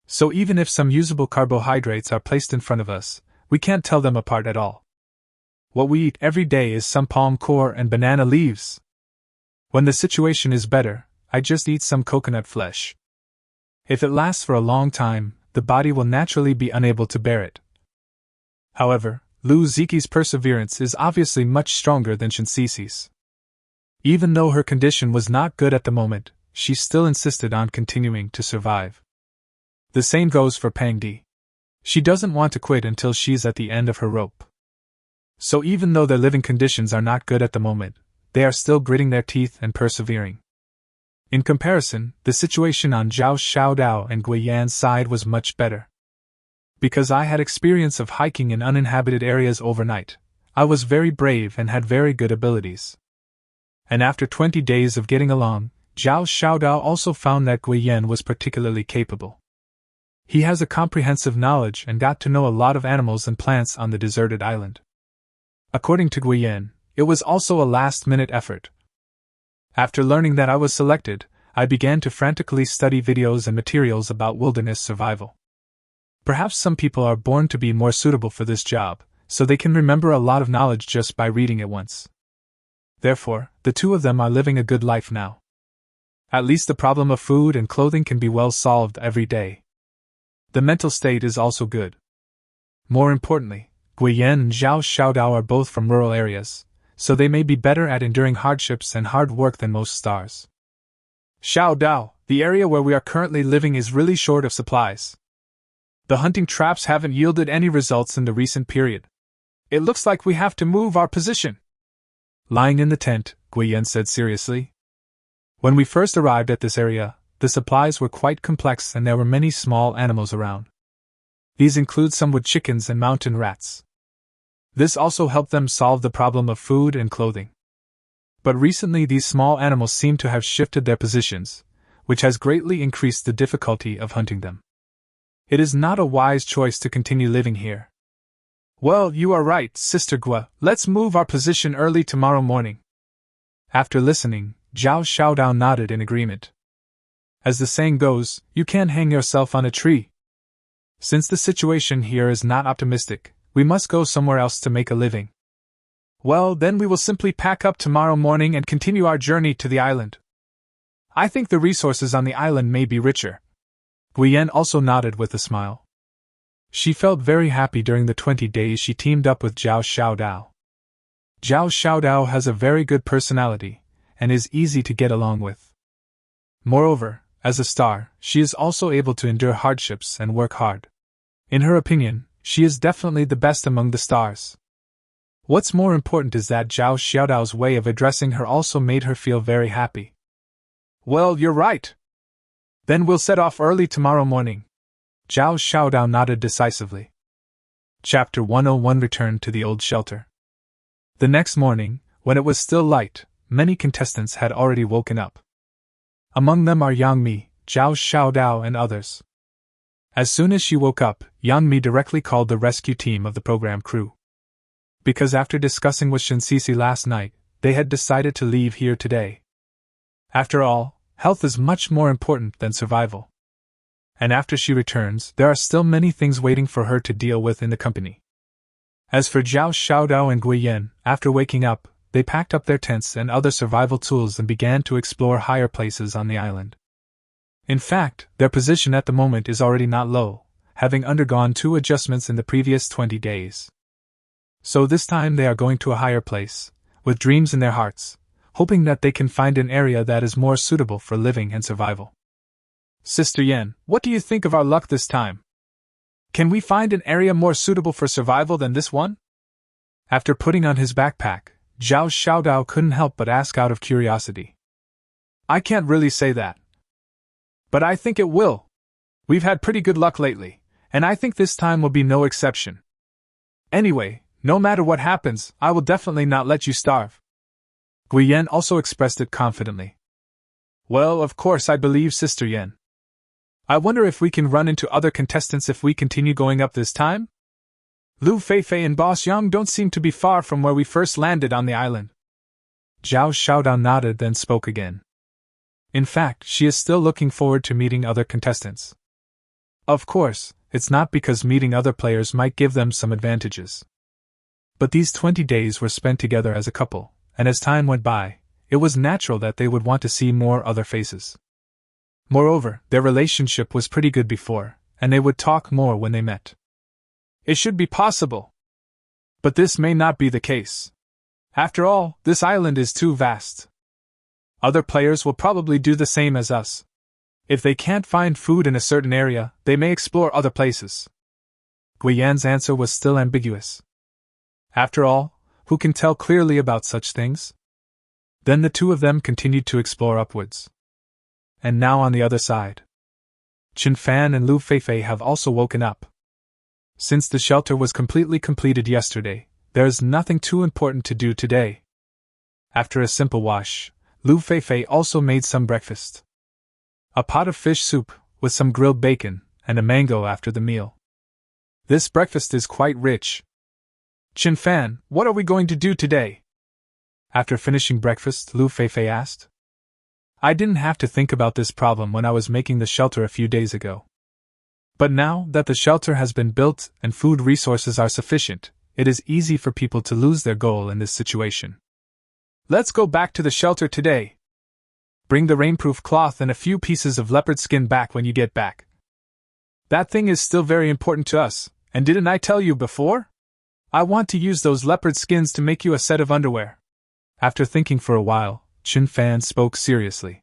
So even if some usable carbohydrates are placed in front of us, we can't tell them apart at all. What we eat every day is some palm core and banana leaves. When the situation is better, I just eat some coconut flesh. If it lasts for a long time, the body will naturally be unable to bear it. However, Lu Ziki's perseverance is obviously much stronger than Shinsisi's. Even though her condition was not good at the moment, she still insisted on continuing to survive. The same goes for Pang Di. She doesn't want to quit until she's at the end of her rope. So even though their living conditions are not good at the moment, they are still gritting their teeth and persevering. In comparison, the situation on Zhao Xiaodao and Gui Yan's side was much better. Because I had experience of hiking in uninhabited areas overnight, I was very brave and had very good abilities. And after 20 days of getting along, Zhao Xiaodao also found that Gui Yan was particularly capable. He has a comprehensive knowledge and got to know a lot of animals and plants on the deserted island. According to Gui Yan, it was also a last-minute effort. After learning that I was selected, I began to frantically study videos and materials about wilderness survival. Perhaps some people are born to be more suitable for this job, so they can remember a lot of knowledge just by reading it once. Therefore, the two of them are living a good life now. At least the problem of food and clothing can be well solved every day. The mental state is also good. More importantly, Guiyan and Zhao Xiaodao are both from rural areas, so they may be better at enduring hardships and hard work than most stars. Xiaodao, the area where we are currently living is really short of supplies. The hunting traps haven't yielded any results in the recent period. It looks like we have to move our position. Lying in the tent, Guiyan said seriously. When we first arrived at this area, the supplies were quite complex and there were many small animals around. These include some wood chickens and mountain rats. This also helped them solve the problem of food and clothing. But recently these small animals seem to have shifted their positions, which has greatly increased the difficulty of hunting them. It is not a wise choice to continue living here. Well, you are right, Sister Gua, let's move our position early tomorrow morning. After listening, Zhao Xiaodao nodded in agreement. As the saying goes, you can't hang yourself on a tree. Since the situation here is not optimistic, we must go somewhere else to make a living. Well, then we will simply pack up tomorrow morning and continue our journey to the island. I think the resources on the island may be richer. Guiyan also nodded with a smile. She felt very happy during the 20 days she teamed up with Zhao Xiaodao. Zhao Xiaodao has a very good personality, and is easy to get along with. Moreover, as a star, she is also able to endure hardships and work hard. In her opinion, she is definitely the best among the stars. What's more important is that Zhao Xiaodao's way of addressing her also made her feel very happy. Well, you're right. Then we'll set off early tomorrow morning. Zhao Xiaodao nodded decisively. Chapter 101 Returned to the Old Shelter. The next morning, when it was still light, many contestants had already woken up. Among them are Yang Mi, Zhao Xiaodao and others. As soon as she woke up, Yang Mi directly called the rescue team of the program crew. Because after discussing with Shinxixi last night, they had decided to leave here today. After all, health is much more important than survival. And after she returns, there are still many things waiting for her to deal with in the company. As for Zhao Xiaodao and Guiyan, after waking up, they packed up their tents and other survival tools and began to explore higher places on the island. In fact, their position at the moment is already not low, having undergone 2 adjustments in the previous 20 days. So this time they are going to a higher place, with dreams in their hearts, hoping that they can find an area that is more suitable for living and survival. Sister Yan, what do you think of our luck this time? Can we find an area more suitable for survival than this one? After putting on his backpack, Zhao Xiaodao couldn't help but ask out of curiosity. I can't really say that. But I think it will. We've had pretty good luck lately, and I think this time will be no exception. Anyway, no matter what happens, I will definitely not let you starve. Guiyan also expressed it confidently. Well, of course I believe Sister Yan. I wonder if we can run into other contestants if we continue going up this time? Lu Feifei and Boss Yang don't seem to be far from where we first landed on the island. Zhao Xiaodao nodded then spoke again. In fact, she is still looking forward to meeting other contestants. Of course, it's not because meeting other players might give them some advantages. But these 20 days were spent together as a couple, and as time went by, it was natural that they would want to see more other faces. Moreover, their relationship was pretty good before, and they would talk more when they met. It should be possible. But this may not be the case. After all, this island is too vast. Other players will probably do the same as us. If they can't find food in a certain area, they may explore other places. Guiyan's answer was still ambiguous. After all, who can tell clearly about such things? Then the two of them continued to explore upwards. And now on the other side. Qin Fan and Lu Feifei have also woken up. Since the shelter was completely completed yesterday, there is nothing too important to do today. After a simple wash, Lu Feifei also made some breakfast. A pot of fish soup, with some grilled bacon, and a mango after the meal. This breakfast is quite rich. Qin Fan, what are we going to do today? After finishing breakfast, Lu Feifei asked. I didn't have to think about this problem when I was making the shelter a few days ago. But now that the shelter has been built and food resources are sufficient, it is easy for people to lose their goal in this situation. Let's go back to the shelter today. Bring the rainproof cloth and a few pieces of leopard skin back when you get back. That thing is still very important to us, and didn't I tell you before? I want to use those leopard skins to make you a set of underwear. After thinking for a while, Chen Fan spoke seriously.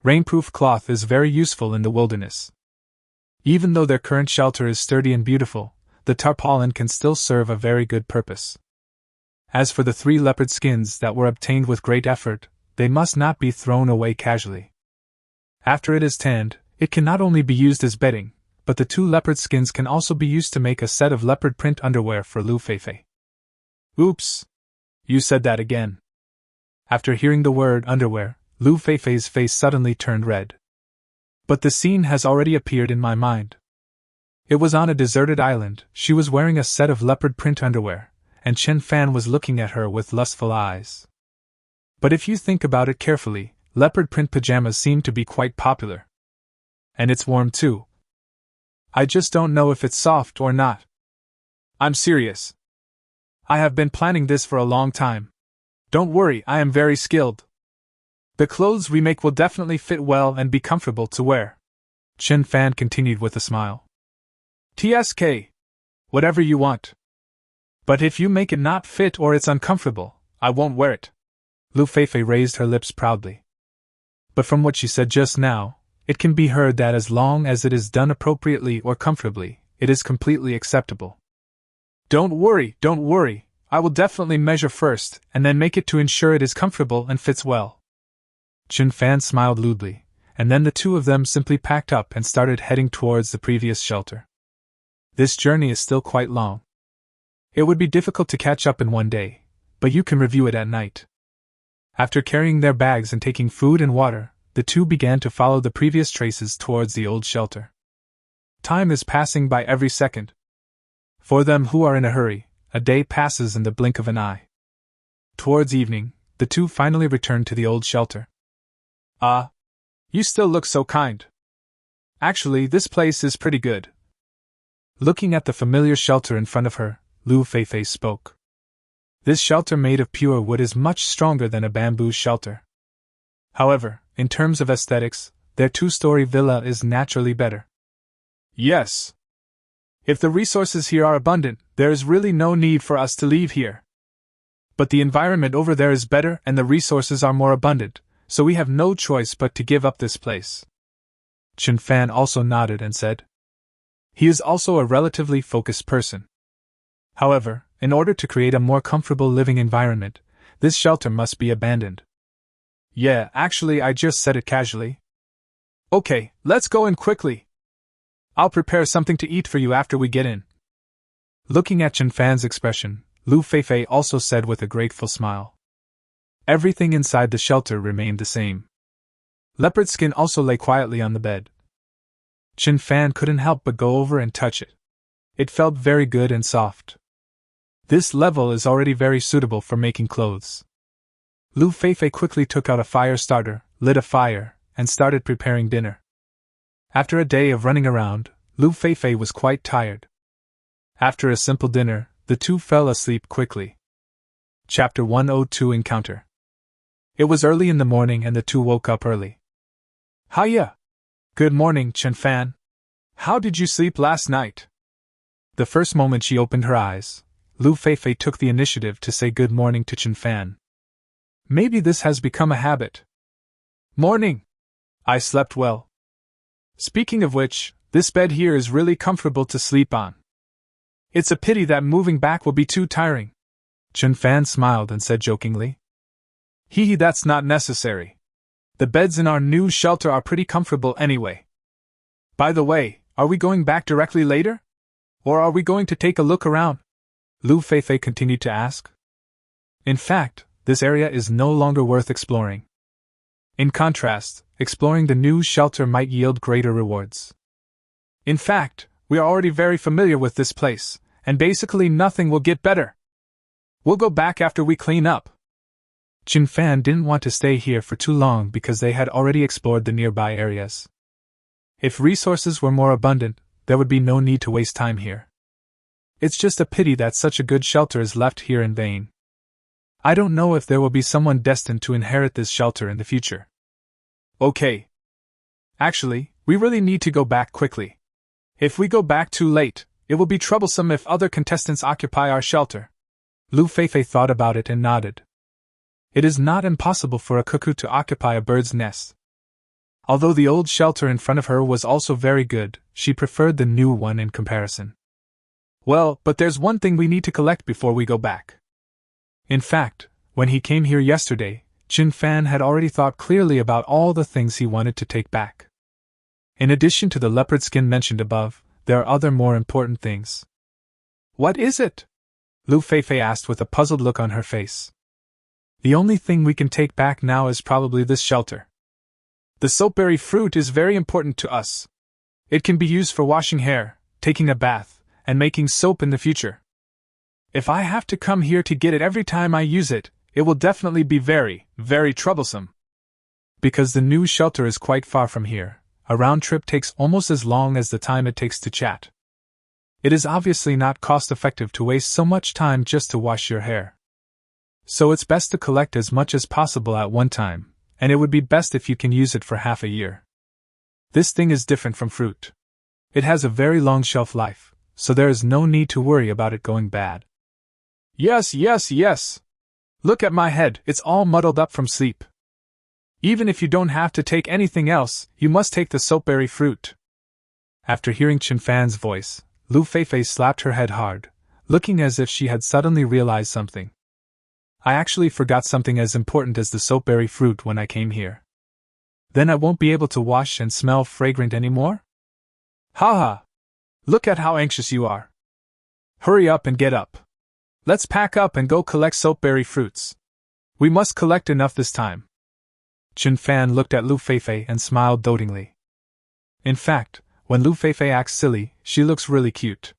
Rainproof cloth is very useful in the wilderness. Even though their current shelter is sturdy and beautiful, the tarpaulin can still serve a very good purpose. As for the 3 leopard skins that were obtained with great effort, they must not be thrown away casually. After it is tanned, it can not only be used as bedding, but the 2 leopard skins can also be used to make a set of leopard print underwear for Lu Feifei. Oops! You said that again. After hearing the word underwear, Lu Feifei's face suddenly turned red. But the scene has already appeared in my mind. It was on a deserted island, she was wearing a set of leopard print underwear, and Chen Fan was looking at her with lustful eyes. But if you think about it carefully, leopard print pajamas seem to be quite popular. And it's warm too. I just don't know if it's soft or not. I'm serious. I have been planning this for a long time. Don't worry, I am very skilled. The clothes we make will definitely fit well and be comfortable to wear. Chen Fan continued with a smile. TSK. Whatever you want. But if you make it not fit or it's uncomfortable, I won't wear it. Lu Feifei raised her lips proudly. But from what she said just now, it can be heard that as long as it is done appropriately or comfortably, it is completely acceptable. Don't worry, I will definitely measure first and then make it to ensure it is comfortable and fits well. Chen Fan smiled lewdly, and then the 2 of them simply packed up and started heading towards the previous shelter. This journey is still quite long. It would be difficult to catch up in one day, but you can review it at night. After carrying their bags and taking food and water, the 2 began to follow the previous traces towards the old shelter. Time is passing by every second. For them who are in a hurry, a day passes in the blink of an eye. Towards evening, the 2 finally returned to the old shelter. You still look so kind. Actually, this place is pretty good. Looking at the familiar shelter in front of her, Lu Feifei spoke. This shelter made of pure wood is much stronger than a bamboo shelter. However, in terms of aesthetics, their 2-story villa is naturally better. Yes. If the resources here are abundant, there is really no need for us to leave here. But the environment over there is better and the resources are more abundant, so we have no choice but to give up this place. Chen Fan also nodded and said. He is also a relatively focused person. However, in order to create a more comfortable living environment, this shelter must be abandoned. Yeah, actually I just said it casually. Okay, let's go in quickly. I'll prepare something to eat for you after we get in. Looking at Chen Fan's expression, Lu Feifei also said with a grateful smile. Everything inside the shelter remained the same. Leopard skin also lay quietly on the bed. Chen Fan couldn't help but go over and touch it. It felt very good and soft. This level is already very suitable for making clothes. Lu Feifei quickly took out a fire starter, lit a fire, and started preparing dinner. After a day of running around, Lu Feifei was quite tired. After a simple dinner, the 2 fell asleep quickly. Chapter 102 Encounter. It was early in the morning and the 2 woke up early. Hiya! Good morning, Chen Fan. How did you sleep last night? The first moment she opened her eyes, Lu Feifei took the initiative to say good morning to Chen Fan. Maybe this has become a habit. Morning! I slept well. Speaking of which, this bed here is really comfortable to sleep on. It's a pity that moving back will be too tiring. Chen Fan smiled and said jokingly. Hee, that's not necessary. The beds in our new shelter are pretty comfortable anyway. By the way, are we going back directly later? Or are we going to take a look around? Lu Feifei continued to ask. In fact, this area is no longer worth exploring. In contrast, exploring the new shelter might yield greater rewards. In fact, we are already very familiar with this place, and basically nothing will get better. We'll go back after we clean up. Chen Fan didn't want to stay here for too long because they had already explored the nearby areas. If resources were more abundant, there would be no need to waste time here. It's just a pity that such a good shelter is left here in vain. I don't know if there will be someone destined to inherit this shelter in the future. Okay. Actually, we really need to go back quickly. If we go back too late, it will be troublesome if other contestants occupy our shelter. Lu Feifei thought about it and nodded. It is not impossible for a cuckoo to occupy a bird's nest. Although the old shelter in front of her was also very good, she preferred the new one in comparison. Well, but there's one thing we need to collect before we go back. In fact, when he came here yesterday, Chin Fan had already thought clearly about all the things he wanted to take back. In addition to the leopard skin mentioned above, there are other more important things. What is it? Lu Feifei asked with a puzzled look on her face. The only thing we can take back now is probably this shelter. The soapberry fruit is very important to us. It can be used for washing hair, taking a bath, and making soap in the future. If I have to come here to get it every time I use it, it will definitely be very, very troublesome. Because the new shelter is quite far from here, a round trip takes almost as long as the time it takes to chat. It is obviously not cost-effective to waste so much time just to wash your hair. So it's best to collect as much as possible at one time, and it would be best if you can use it for half a year. This thing is different from fruit. It has a very long shelf life, so there is no need to worry about it going bad. Yes. Look at my head, it's all muddled up from sleep. Even if you don't have to take anything else, you must take the soapberry fruit. After hearing Chin Fan's voice, Lu Feifei slapped her head hard, looking as if she had suddenly realized something. I actually forgot something as important as the soapberry fruit when I came here. Then I won't be able to wash and smell fragrant anymore? Haha! Look at how anxious you are. Hurry up and get up. Let's pack up and go collect soapberry fruits. We must collect enough this time. Chin Fan looked at Lu Feifei and smiled dotingly. In fact, when Lu Feifei acts silly, she looks really cute.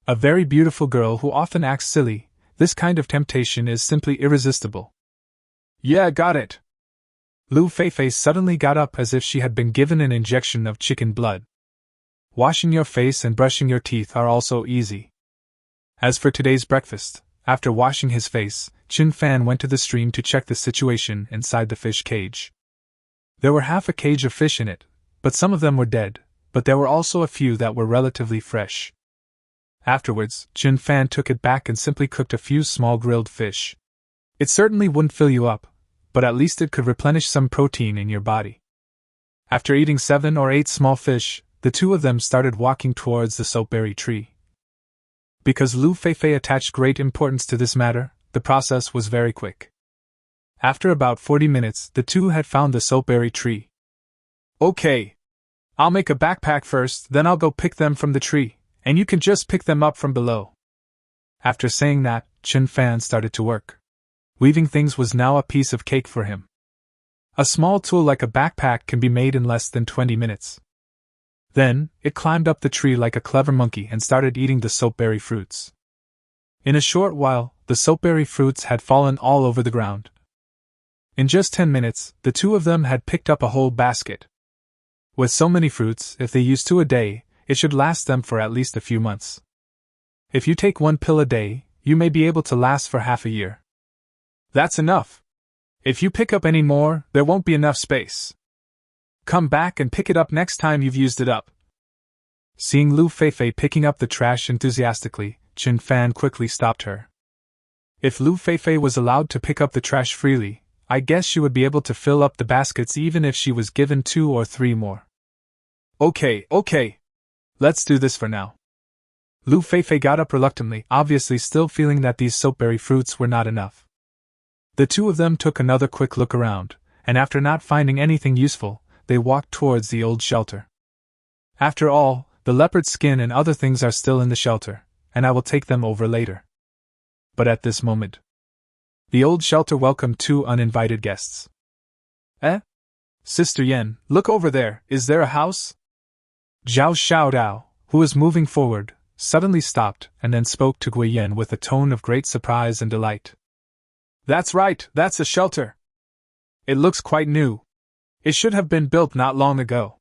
A very beautiful girl who often acts silly, this kind of temptation is simply irresistible. Yeah, got it. Lu Feifei suddenly got up as if she had been given an injection of chicken blood. Washing your face and brushing your teeth are also easy. As for today's breakfast, after washing his face, Chin Fan went to the stream to check the situation inside the fish cage. There were half a cage of fish in it, but some of them were dead, but there were also a few that were relatively fresh. Afterwards, Chin Fan took it back and simply cooked a few small grilled fish. It certainly wouldn't fill you up, but at least it could replenish some protein in your body. After eating 7 or 8 small fish, the two of them started walking towards the soapberry tree. Because Lu Feifei attached great importance to this matter, the process was very quick. After about 40 minutes, the two had found the soapberry tree. Okay. I'll make a backpack first, then I'll go pick them from the tree, and you can just pick them up from below. After saying that, Chin Fan started to work. Weaving things was now a piece of cake for him. A small tool like a backpack can be made in less than 20 minutes. Then, it climbed up the tree like a clever monkey and started eating the soapberry fruits. In a short while, the soapberry fruits had fallen all over the ground. In just 10 minutes, the two of them had picked up a whole basket. With so many fruits, if they use 2 a day, it should last them for at least a few months. If you take 1 pill a day, you may be able to last for half a year. That's enough. If you pick up any more, there won't be enough space. Come back and pick it up next time you've used it up. Seeing Lu Feifei picking up the trash enthusiastically, Chin Fan quickly stopped her. If Lu Feifei was allowed to pick up the trash freely, I guess she would be able to fill up the baskets even if she was given 2 or 3 more. Okay. Let's do this for now. Lu Feifei got up reluctantly, obviously still feeling that these soapberry fruits were not enough. The two of them took another quick look around, and after not finding anything useful, they walked towards the old shelter. After all, the leopard skin and other things are still in the shelter, and I will take them over later. But at this moment, the old shelter welcomed 2 uninvited guests. Sister Yen, look over there, is there a house? Zhao Xiaodao, who was moving forward, suddenly stopped and then spoke to Gui Yen with a tone of great surprise and delight. That's right, that's a shelter. It looks quite new. It should have been built not long ago.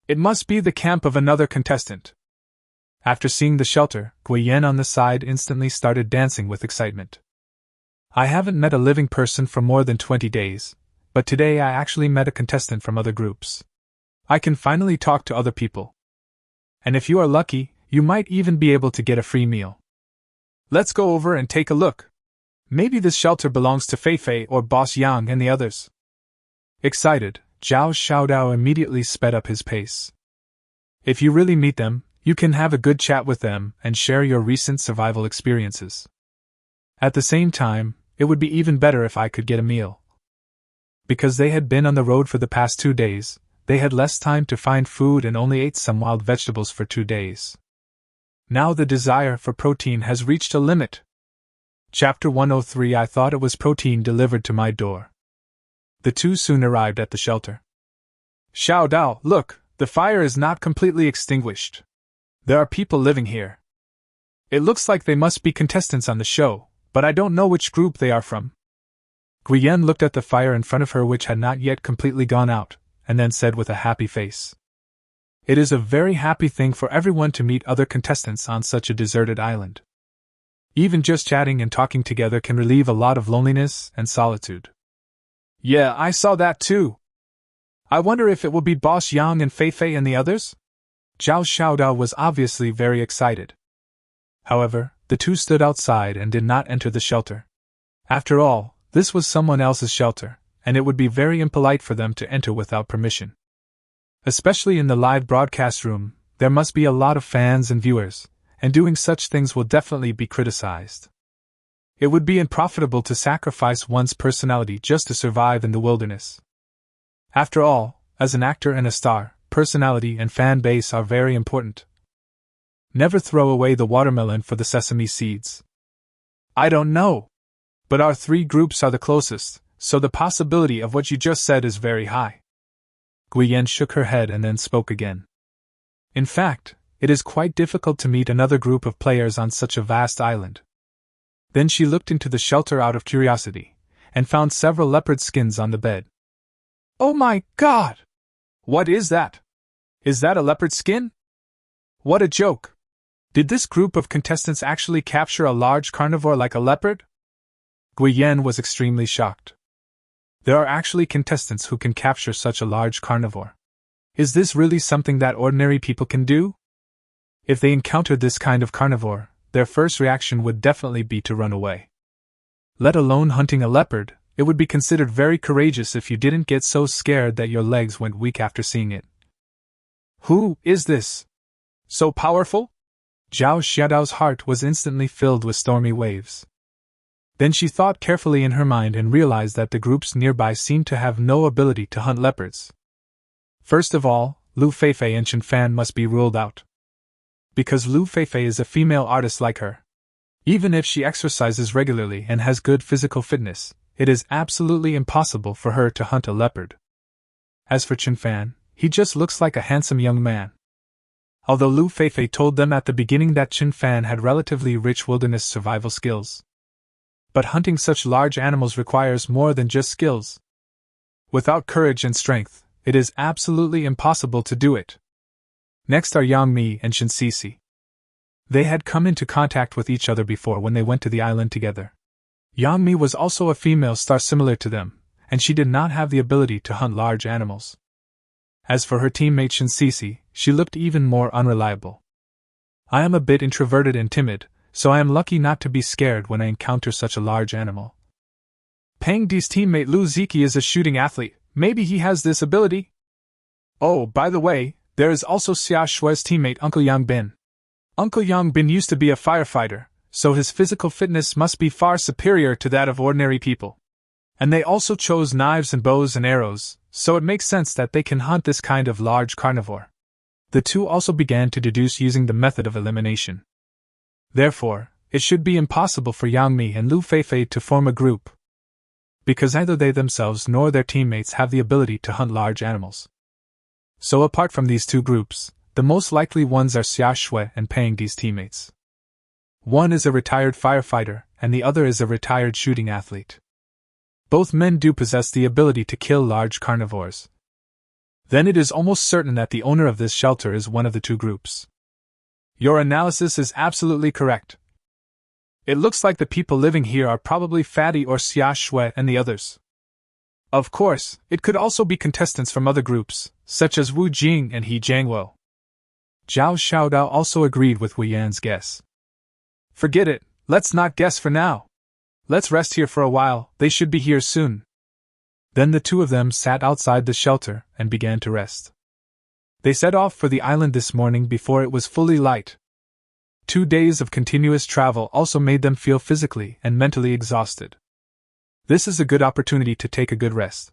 It must be the camp of another contestant. After seeing the shelter, Gui Yen on the side instantly started dancing with excitement. I haven't met a living person for more than 20 days, but today I actually met a contestant from other groups. I can finally talk to other people. And if you are lucky, you might even be able to get a free meal. Let's go over and take a look. Maybe this shelter belongs to Fei Fei or Boss Yang and the others. Excited, Zhao Xiaodao immediately sped up his pace. If you really meet them, you can have a good chat with them and share your recent survival experiences. At the same time, it would be even better if I could get a meal. Because they had been on the road for the past 2 days, they had less time to find food and only ate some wild vegetables for 2 days. Now the desire for protein has reached a limit. Chapter 103. I thought it was protein delivered to my door. The two soon arrived at the shelter. Xiaodao, look, the fire is not completely extinguished. There are people living here. It looks like they must be contestants on the show, but I don't know which group they are from. Guiyan looked at the fire in front of her, which had not yet completely gone out, and then said with a happy face, "It is a very happy thing for everyone to meet other contestants on such a deserted island. Even just chatting and talking together can relieve a lot of loneliness and solitude." Yeah, I saw that too. I wonder if it will be Boss Yang and Fei Fei and the others? Zhao Xiaodao was obviously very excited. However, the two stood outside and did not enter the shelter. After all, this was someone else's shelter, and it would be very impolite for them to enter without permission. Especially in the live broadcast room, there must be a lot of fans and viewers, and doing such things will definitely be criticized. It would be unprofitable to sacrifice one's personality just to survive in the wilderness. After all, as an actor and a star, personality and fan base are very important. Never throw away the watermelon for the sesame seeds. I don't know. But our 3 groups are the closest, so the possibility of what you just said is very high. Guiyan shook her head and then spoke again. In fact, it is quite difficult to meet another group of players on such a vast island. Then she looked into the shelter out of curiosity, and found several leopard skins on the bed. Oh my God! What is that? Is that a leopard skin? What a joke! Did this group of contestants actually capture a large carnivore like a leopard? Guiyan was extremely shocked. There are actually contestants who can capture such a large carnivore. Is this really something that ordinary people can do? If they encountered this kind of carnivore, their first reaction would definitely be to run away. Let alone hunting a leopard, it would be considered very courageous if you didn't get so scared that your legs went weak after seeing it. Who is this? So powerful? Zhao Xiaodao's heart was instantly filled with stormy waves. Then she thought carefully in her mind and realized that the groups nearby seemed to have no ability to hunt leopards. First of all, Lu Feifei and Chen Fan must be ruled out. Because Lu Feifei is a female artist like her. Even if she exercises regularly and has good physical fitness, it is absolutely impossible for her to hunt a leopard. As for Chen Fan, he just looks like a handsome young man. Although Lu Feifei told them at the beginning that Chen Fan had relatively rich wilderness survival skills. But hunting such large animals requires more than just skills. Without courage and strength, it is absolutely impossible to do it. Next are Yang Mi and Shen Sisi. They had come into contact with each other before when they went to the island together. Yang Mi was also a female star similar to them, and she did not have the ability to hunt large animals. As for her teammate Shen Sisi, she looked even more unreliable. I am a bit introverted and timid, so I am lucky not to be scared when I encounter such a large animal. Pang Di's teammate Lu Ziki is a shooting athlete, maybe he has this ability? Oh, by the way, there is also Xia Shui's teammate Uncle Yang Bin. Uncle Yang Bin used to be a firefighter, so his physical fitness must be far superior to that of ordinary people. And they also chose knives and bows and arrows, so it makes sense that they can hunt this kind of large carnivore. The two also began to deduce using the method of elimination. Therefore, it should be impossible for Yang Mi and Lu Feifei to form a group, because neither they themselves nor their teammates have the ability to hunt large animals. So apart from these two groups, the most likely ones are Xia Shui and Pang Di's teammates. One is a retired firefighter, and the other is a retired shooting athlete. Both men do possess the ability to kill large carnivores. Then it is almost certain that the owner of this shelter is one of the two groups. Your analysis is absolutely correct. It looks like the people living here are probably Fatty or Xia Shui and the others. Of course, it could also be contestants from other groups, such as Wu Jing and He Jiangwo. Zhao Xiaodao also agreed with Wei Yan's guess. Forget it, let's not guess for now. Let's rest here for a while, they should be here soon. Then the two of them sat outside the shelter and began to rest. They set off for the island this morning before it was fully light. 2 days of continuous travel also made them feel physically and mentally exhausted. This is a good opportunity to take a good rest.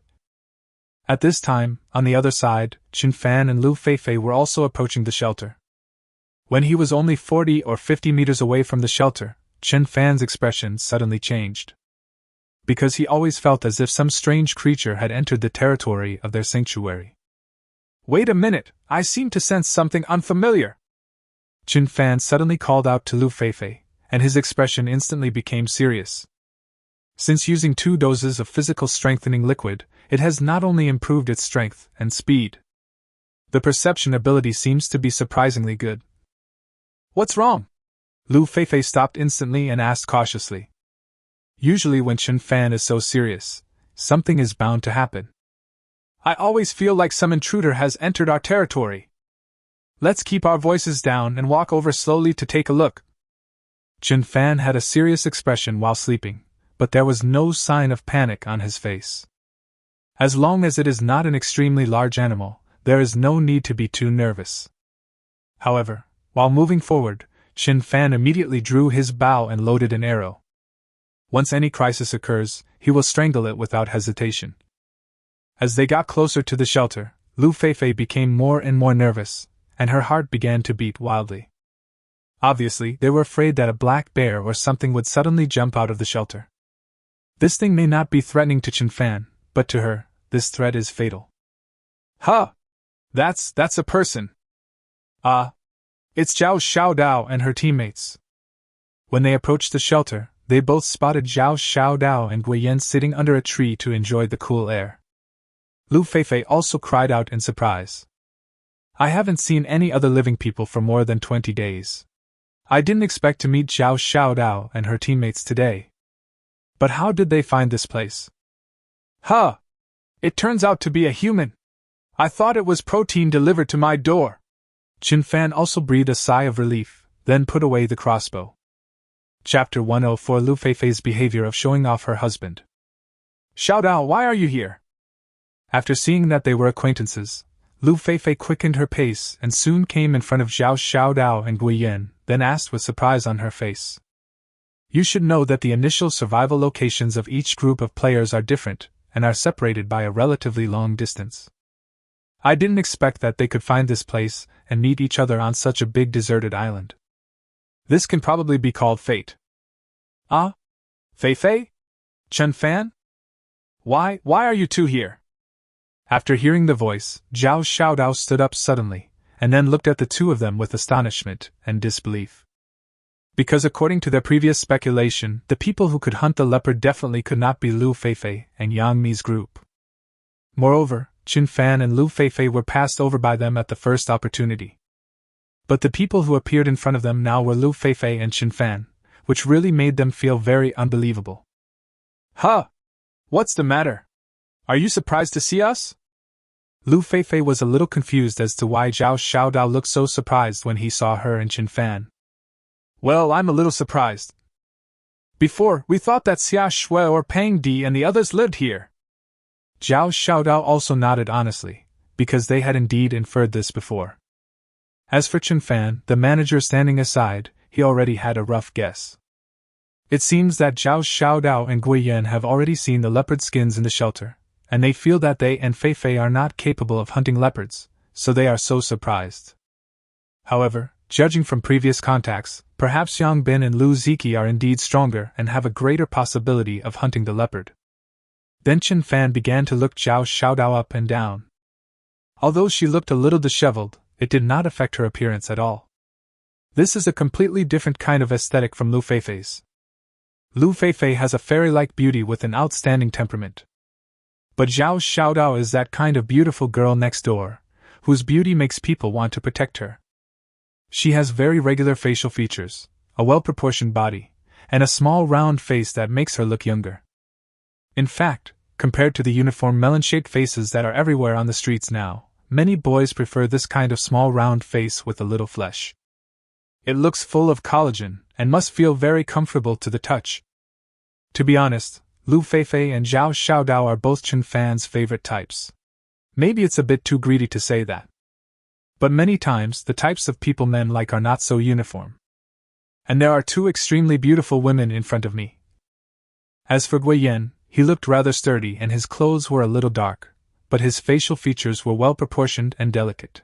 At this time, on the other side, Qin Fan and Lu Feifei were also approaching the shelter. When he was only 40 or 50 meters away from the shelter, Qin Fan's expression suddenly changed. Because he always felt as if some strange creature had entered the territory of their sanctuary. Wait a minute, I seem to sense something unfamiliar. Qin Fan suddenly called out to Lu Feifei, and his expression instantly became serious. Since using 2 doses of physical strengthening liquid, it has not only improved its strength and speed. The perception ability seems to be surprisingly good. What's wrong? Lu Feifei stopped instantly and asked cautiously. Usually when Qin Fan is so serious, something is bound to happen. I always feel like some intruder has entered our territory. Let's keep our voices down and walk over slowly to take a look. Qin Fan had a serious expression while sleeping, but there was no sign of panic on his face. As long as it is not an extremely large animal, there is no need to be too nervous. However, while moving forward, Qin Fan immediately drew his bow and loaded an arrow. Once any crisis occurs, he will strangle it without hesitation. As they got closer to the shelter, Lu Feifei became more and more nervous, and her heart began to beat wildly. Obviously, they were afraid that a black bear or something would suddenly jump out of the shelter. This thing may not be threatening to Qin Fan, but to her, this threat is fatal. Huh! That's a person. It's Zhao Xiaodao and her teammates. When they approached the shelter, they both spotted Zhao Xiaodao and Wei Yan sitting under a tree to enjoy the cool air. Lu Feifei also cried out in surprise. I haven't seen any other living people for more than 20 days. I didn't expect to meet Zhao Xiaodao and her teammates today. But how did they find this place? Huh! It turns out to be a human. I thought it was protein delivered to my door. Qin Fan also breathed a sigh of relief, then put away the crossbow. Chapter 104 Lu Feifei's behavior of showing off her husband. Xiaodao, why are you here? After seeing that they were acquaintances, Lu Feifei quickened her pace and soon came in front of Zhao Xiaodao and Gui Yan, then asked with surprise on her face. You should know that the initial survival locations of each group of players are different, and are separated by a relatively long distance. I didn't expect that they could find this place and meet each other on such a big deserted island. This can probably be called fate. Feifei? Qin Fan? Why are you two here? After hearing the voice, Zhao Xiaodao stood up suddenly, and then looked at the two of them with astonishment and disbelief. Because according to their previous speculation, the people who could hunt the leopard definitely could not be Lu Feifei and Yang Mi's group. Moreover, Qin Fan and Lu Feifei were passed over by them at the first opportunity. But the people who appeared in front of them now were Lu Feifei and Qin Fan, which really made them feel very unbelievable. Huh! What's the matter? Are you surprised to see us? Lu Feifei was a little confused as to why Zhao Xiaodao looked so surprised when he saw her and Qin Fan. Well, I'm a little surprised. Before, we thought that Xia Shui or Pang Di and the others lived here. Zhao Xiaodao also nodded honestly, because they had indeed inferred this before. As for Qin Fan, the manager standing aside, he already had a rough guess. It seems that Zhao Xiaodao and Gui Yan have already seen the leopard skins in the shelter, and they feel that they and Feifei are not capable of hunting leopards, so they are so surprised. However, judging from previous contacts, perhaps Yang Bin and Lu Ziki are indeed stronger and have a greater possibility of hunting the leopard. Then Qin Fan began to look Zhao Xiaodao up and down. Although she looked a little disheveled, it did not affect her appearance at all. This is a completely different kind of aesthetic from Lu Feifei's. Lu Feifei has a fairy-like beauty with an outstanding temperament. But Zhao Xiaodao is that kind of beautiful girl next door, whose beauty makes people want to protect her. She has very regular facial features, a well-proportioned body, and a small round face that makes her look younger. In fact, compared to the uniform melon-shaped faces that are everywhere on the streets now, many boys prefer this kind of small round face with a little flesh. It looks full of collagen, and must feel very comfortable to the touch. To be honest, Lu Feifei and Zhao Xiaodao are both Chen Fan's favorite types. Maybe it's a bit too greedy to say that. But many times, the types of people men like are not so uniform. And there are two extremely beautiful women in front of me. As for Guiyan, he looked rather sturdy and his clothes were a little dark, but his facial features were well proportioned and delicate.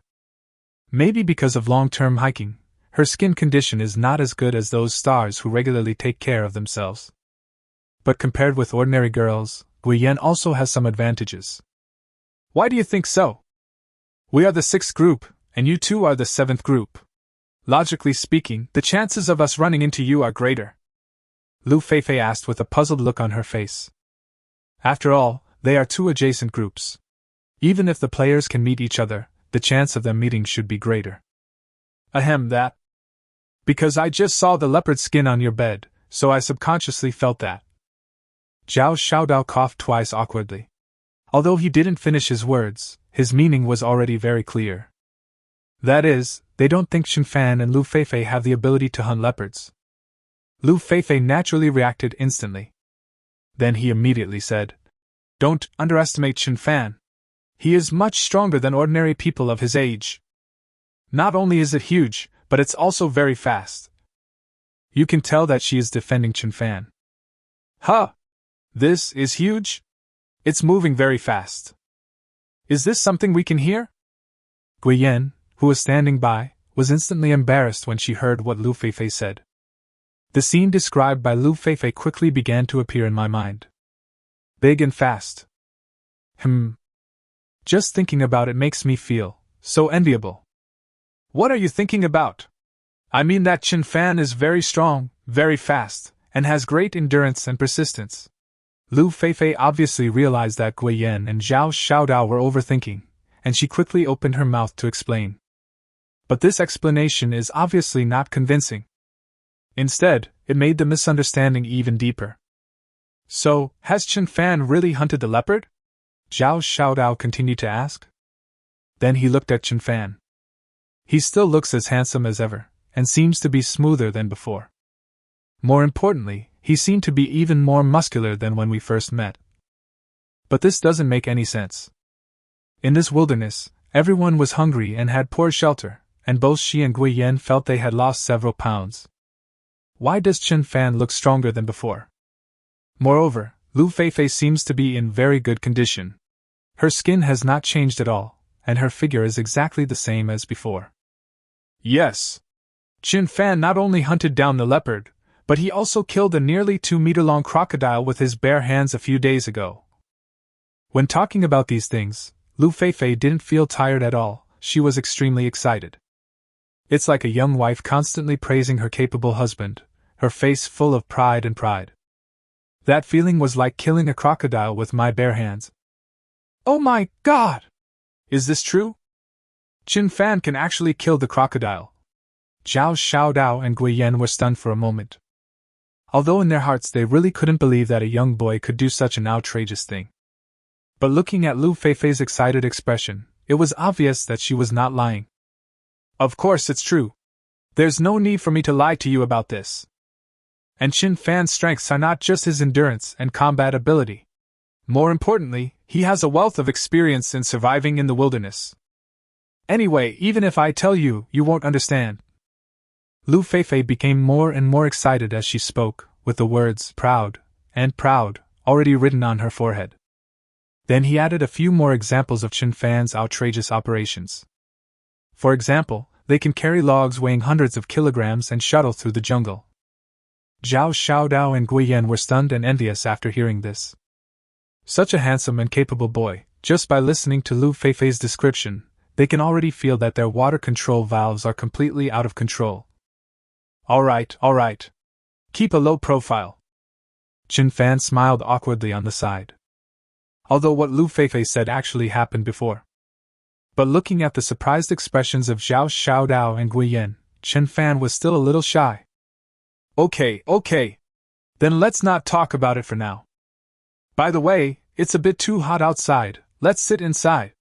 Maybe because of long-term hiking, her skin condition is not as good as those stars who regularly take care of themselves. But compared with ordinary girls, Guiyan also has some advantages. Why do you think so? We are the 6th group, and you two are the 7th group. Logically speaking, the chances of us running into you are greater. Lu Feifei asked with a puzzled look on her face. After all, they are two adjacent groups. Even if the players can meet each other, the chance of them meeting should be greater. Ahem, that. Because I just saw the leopard skin on your bed, so I subconsciously felt that. Zhao Xiaodao coughed twice awkwardly. Although he didn't finish his words, his meaning was already very clear. That is, they don't think Chen Fan and Lu Feifei have the ability to hunt leopards. Lu Feifei naturally reacted instantly. Then he immediately said, "Don't underestimate Chen Fan. He is much stronger than ordinary people of his age. Not only is it huge, but it's also very fast." You can tell that she is defending Chen Fan. Huh! This is huge? It's moving very fast. Is this something we can hear? Guiyan, who was standing by, was instantly embarrassed when she heard what Lu Feifei said. The scene described by Lu Feifei quickly began to appear in my mind. Big and fast. Just thinking about it makes me feel so enviable. What are you thinking about? I mean that Chen Fan is very strong, very fast, and has great endurance and persistence. Lu Feifei obviously realized that Guiyan and Zhao Xiaodao were overthinking, and she quickly opened her mouth to explain. But this explanation is obviously not convincing. Instead, it made the misunderstanding even deeper. So, has Chen Fan really hunted the leopard? Zhao Xiaodao continued to ask. Then he looked at Chen Fan. He still looks as handsome as ever, and seems to be smoother than before. More importantly, he seemed to be even more muscular than when we first met. But this doesn't make any sense. In this wilderness, everyone was hungry and had poor shelter, and both she and Guiyan felt they had lost several pounds. Why does Chen Fan look stronger than before? Moreover, Lu Feifei seems to be in very good condition. Her skin has not changed at all, and her figure is exactly the same as before. Yes. Chen Fan not only hunted down the leopard, but he also killed a nearly 2-meter-long crocodile with his bare hands a few days ago. When talking about these things, Lu Feifei didn't feel tired at all, she was extremely excited. It's like a young wife constantly praising her capable husband, her face full of pride and pride. That feeling was like killing a crocodile with my bare hands. Oh my God! Is this true? Chen Fan can actually kill the crocodile. Zhao Xiaodao and Guiyan were stunned for a moment. Although in their hearts they really couldn't believe that a young boy could do such an outrageous thing. But looking at Lu Feifei's excited expression, it was obvious that she was not lying. Of course it's true. There's no need for me to lie to you about this. And Chen Fan's strengths are not just his endurance and combat ability. More importantly, he has a wealth of experience in surviving in the wilderness. Anyway, even if I tell you, you won't understand. Lu Feifei became more and more excited as she spoke, with the words proud and proud already written on her forehead. Then he added a few more examples of Chen Fan's outrageous operations. For example, they can carry logs weighing hundreds of kilograms and shuttle through the jungle. Zhao Xiaodao and Guiyan were stunned and envious after hearing this. Such a handsome and capable boy, just by listening to Lu Feifei's description, they can already feel that their water control valves are completely out of control. All right. Keep a low profile. Chen Fan smiled awkwardly on the side. Although what Lu Feifei said actually happened before. But looking at the surprised expressions of Zhao Xiaodao and Guiyan, Chen Fan was still a little shy. Okay. Then let's not talk about it for now. By the way, it's a bit too hot outside, let's sit inside.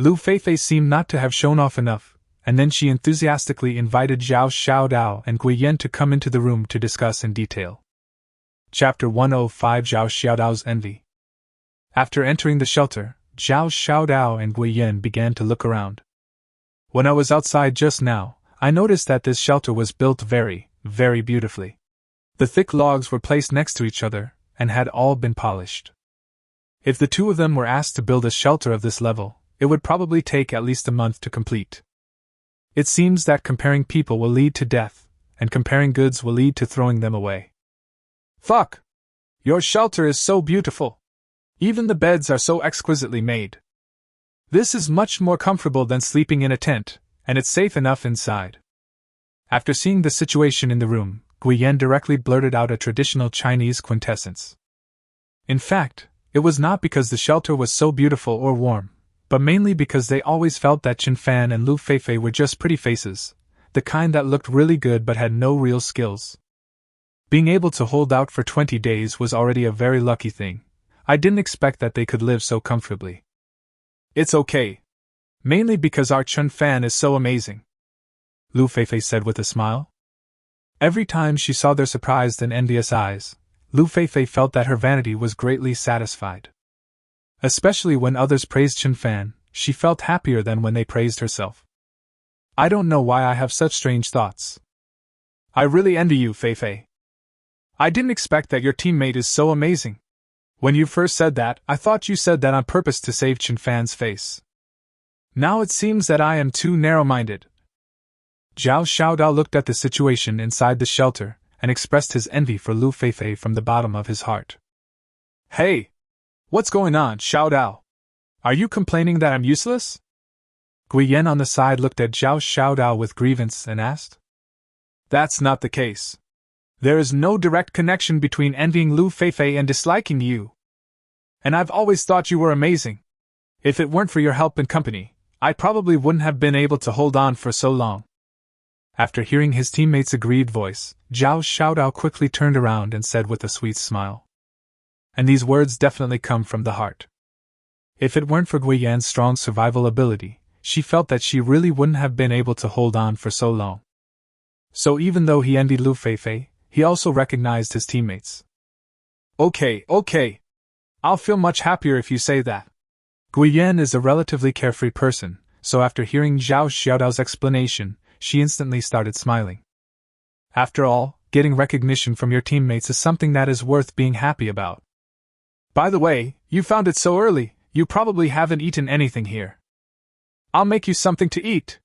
Lu Feifei seemed not to have shown off enough, and then she enthusiastically invited Zhao Xiaodao and Gui Yan to come into the room to discuss in detail. Chapter 105 Zhao Xiaodao's Envy. After entering the shelter, Zhao Xiaodao and Gui Yan began to look around. When I was outside just now, I noticed that this shelter was built very, very beautifully. The thick logs were placed next to each other, and had all been polished. If the two of them were asked to build a shelter of this level, it would probably take at least a month to complete. It seems that comparing people will lead to death, and comparing goods will lead to throwing them away. Fuck! Your shelter is so beautiful! Even the beds are so exquisitely made. This is much more comfortable than sleeping in a tent, and it's safe enough inside. After seeing the situation in the room, Gui Yan directly blurted out a traditional Chinese quintessence. In fact, it was not because the shelter was so beautiful or warm, but mainly because they always felt that Qin Fan and Lu Feifei were just pretty faces, the kind that looked really good but had no real skills. Being able to hold out for 20 days was already a very lucky thing. I didn't expect that they could live so comfortably. It's okay. Mainly because our Qin Fan is so amazing, Lu Feifei said with a smile. Every time she saw their surprised and envious eyes, Lu Feifei felt that her vanity was greatly satisfied. Especially when others praised Qin Fan, she felt happier than when they praised herself. I don't know why I have such strange thoughts. I really envy you, Feifei. I didn't expect that your teammate is so amazing. When you first said that, I thought you said that on purpose to save Qin Fan's face. Now it seems that I am too narrow-minded. Zhao Xiaodao looked at the situation inside the shelter, and expressed his envy for Lu Feifei from the bottom of his heart. Hey! What's going on, Xiaodao? Are you complaining that I'm useless? Gui Yan on the side looked at Zhao Xiaodao with grievance and asked. That's not the case. There is no direct connection between envying Lu Feifei and disliking you. And I've always thought you were amazing. If it weren't for your help and company, I probably wouldn't have been able to hold on for so long. After hearing his teammate's aggrieved voice, Zhao Xiaodao quickly turned around and said with a sweet smile. And these words definitely come from the heart. If it weren't for Gui Yan's strong survival ability, she felt that she really wouldn't have been able to hold on for so long. So even though he envied Lu Feifei, he also recognized his teammates. Okay. I'll feel much happier if you say that. Gui Yan is a relatively carefree person, so after hearing Zhao Xiaodao's explanation, she instantly started smiling. After all, getting recognition from your teammates is something that is worth being happy about. By the way, you found it so early, you probably haven't eaten anything here. I'll make you something to eat.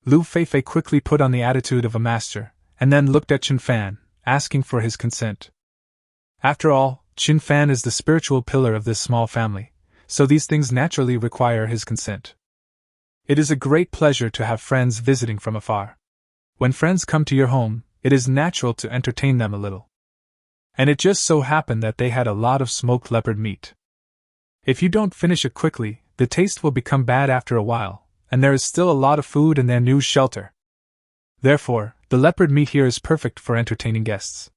Lu Feifei quickly put on the attitude of a master, and then looked at Qin Fan, asking for his consent. After all, Qin Fan is the spiritual pillar of this small family, so these things naturally require his consent. It is a great pleasure to have friends visiting from afar. When friends come to your home, it is natural to entertain them a little. And it just so happened that they had a lot of smoked leopard meat. If you don't finish it quickly, the taste will become bad after a while, and there is still a lot of food in their new shelter. Therefore, the leopard meat here is perfect for entertaining guests.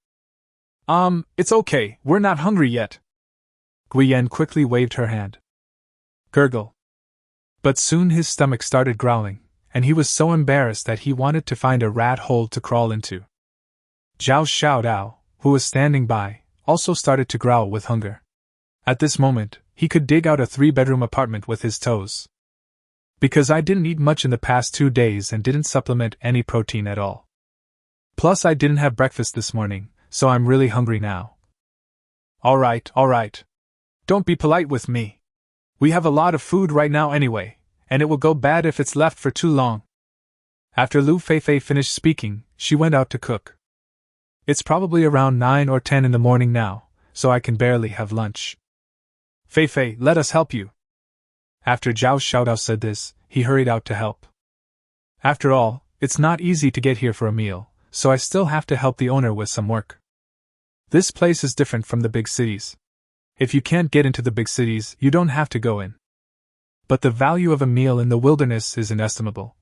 It's okay, we're not hungry yet. Gui Yan quickly waved her hand. Gurgle. But soon his stomach started growling, and he was so embarrassed that he wanted to find a rat hole to crawl into. Zhao Xiaodao, who was standing by, also started to growl with hunger. At this moment, he could dig out a 3-bedroom apartment with his toes. Because I didn't eat much in the past 2 days and didn't supplement any protein at all. Plus I didn't have breakfast this morning, so I'm really hungry now. Alright. Don't be polite with me. We have a lot of food right now anyway, and it will go bad if it's left for too long. After Lu Feifei finished speaking, she went out to cook. It's probably around 9 or 10 in the morning now, so I can barely have lunch. Feifei, let us help you. After Zhao Xiaodao said this, he hurried out to help. After all, it's not easy to get here for a meal, so I still have to help the owner with some work. This place is different from the big cities. If you can't get into the big cities, you don't have to go in. But the value of a meal in the wilderness is inestimable.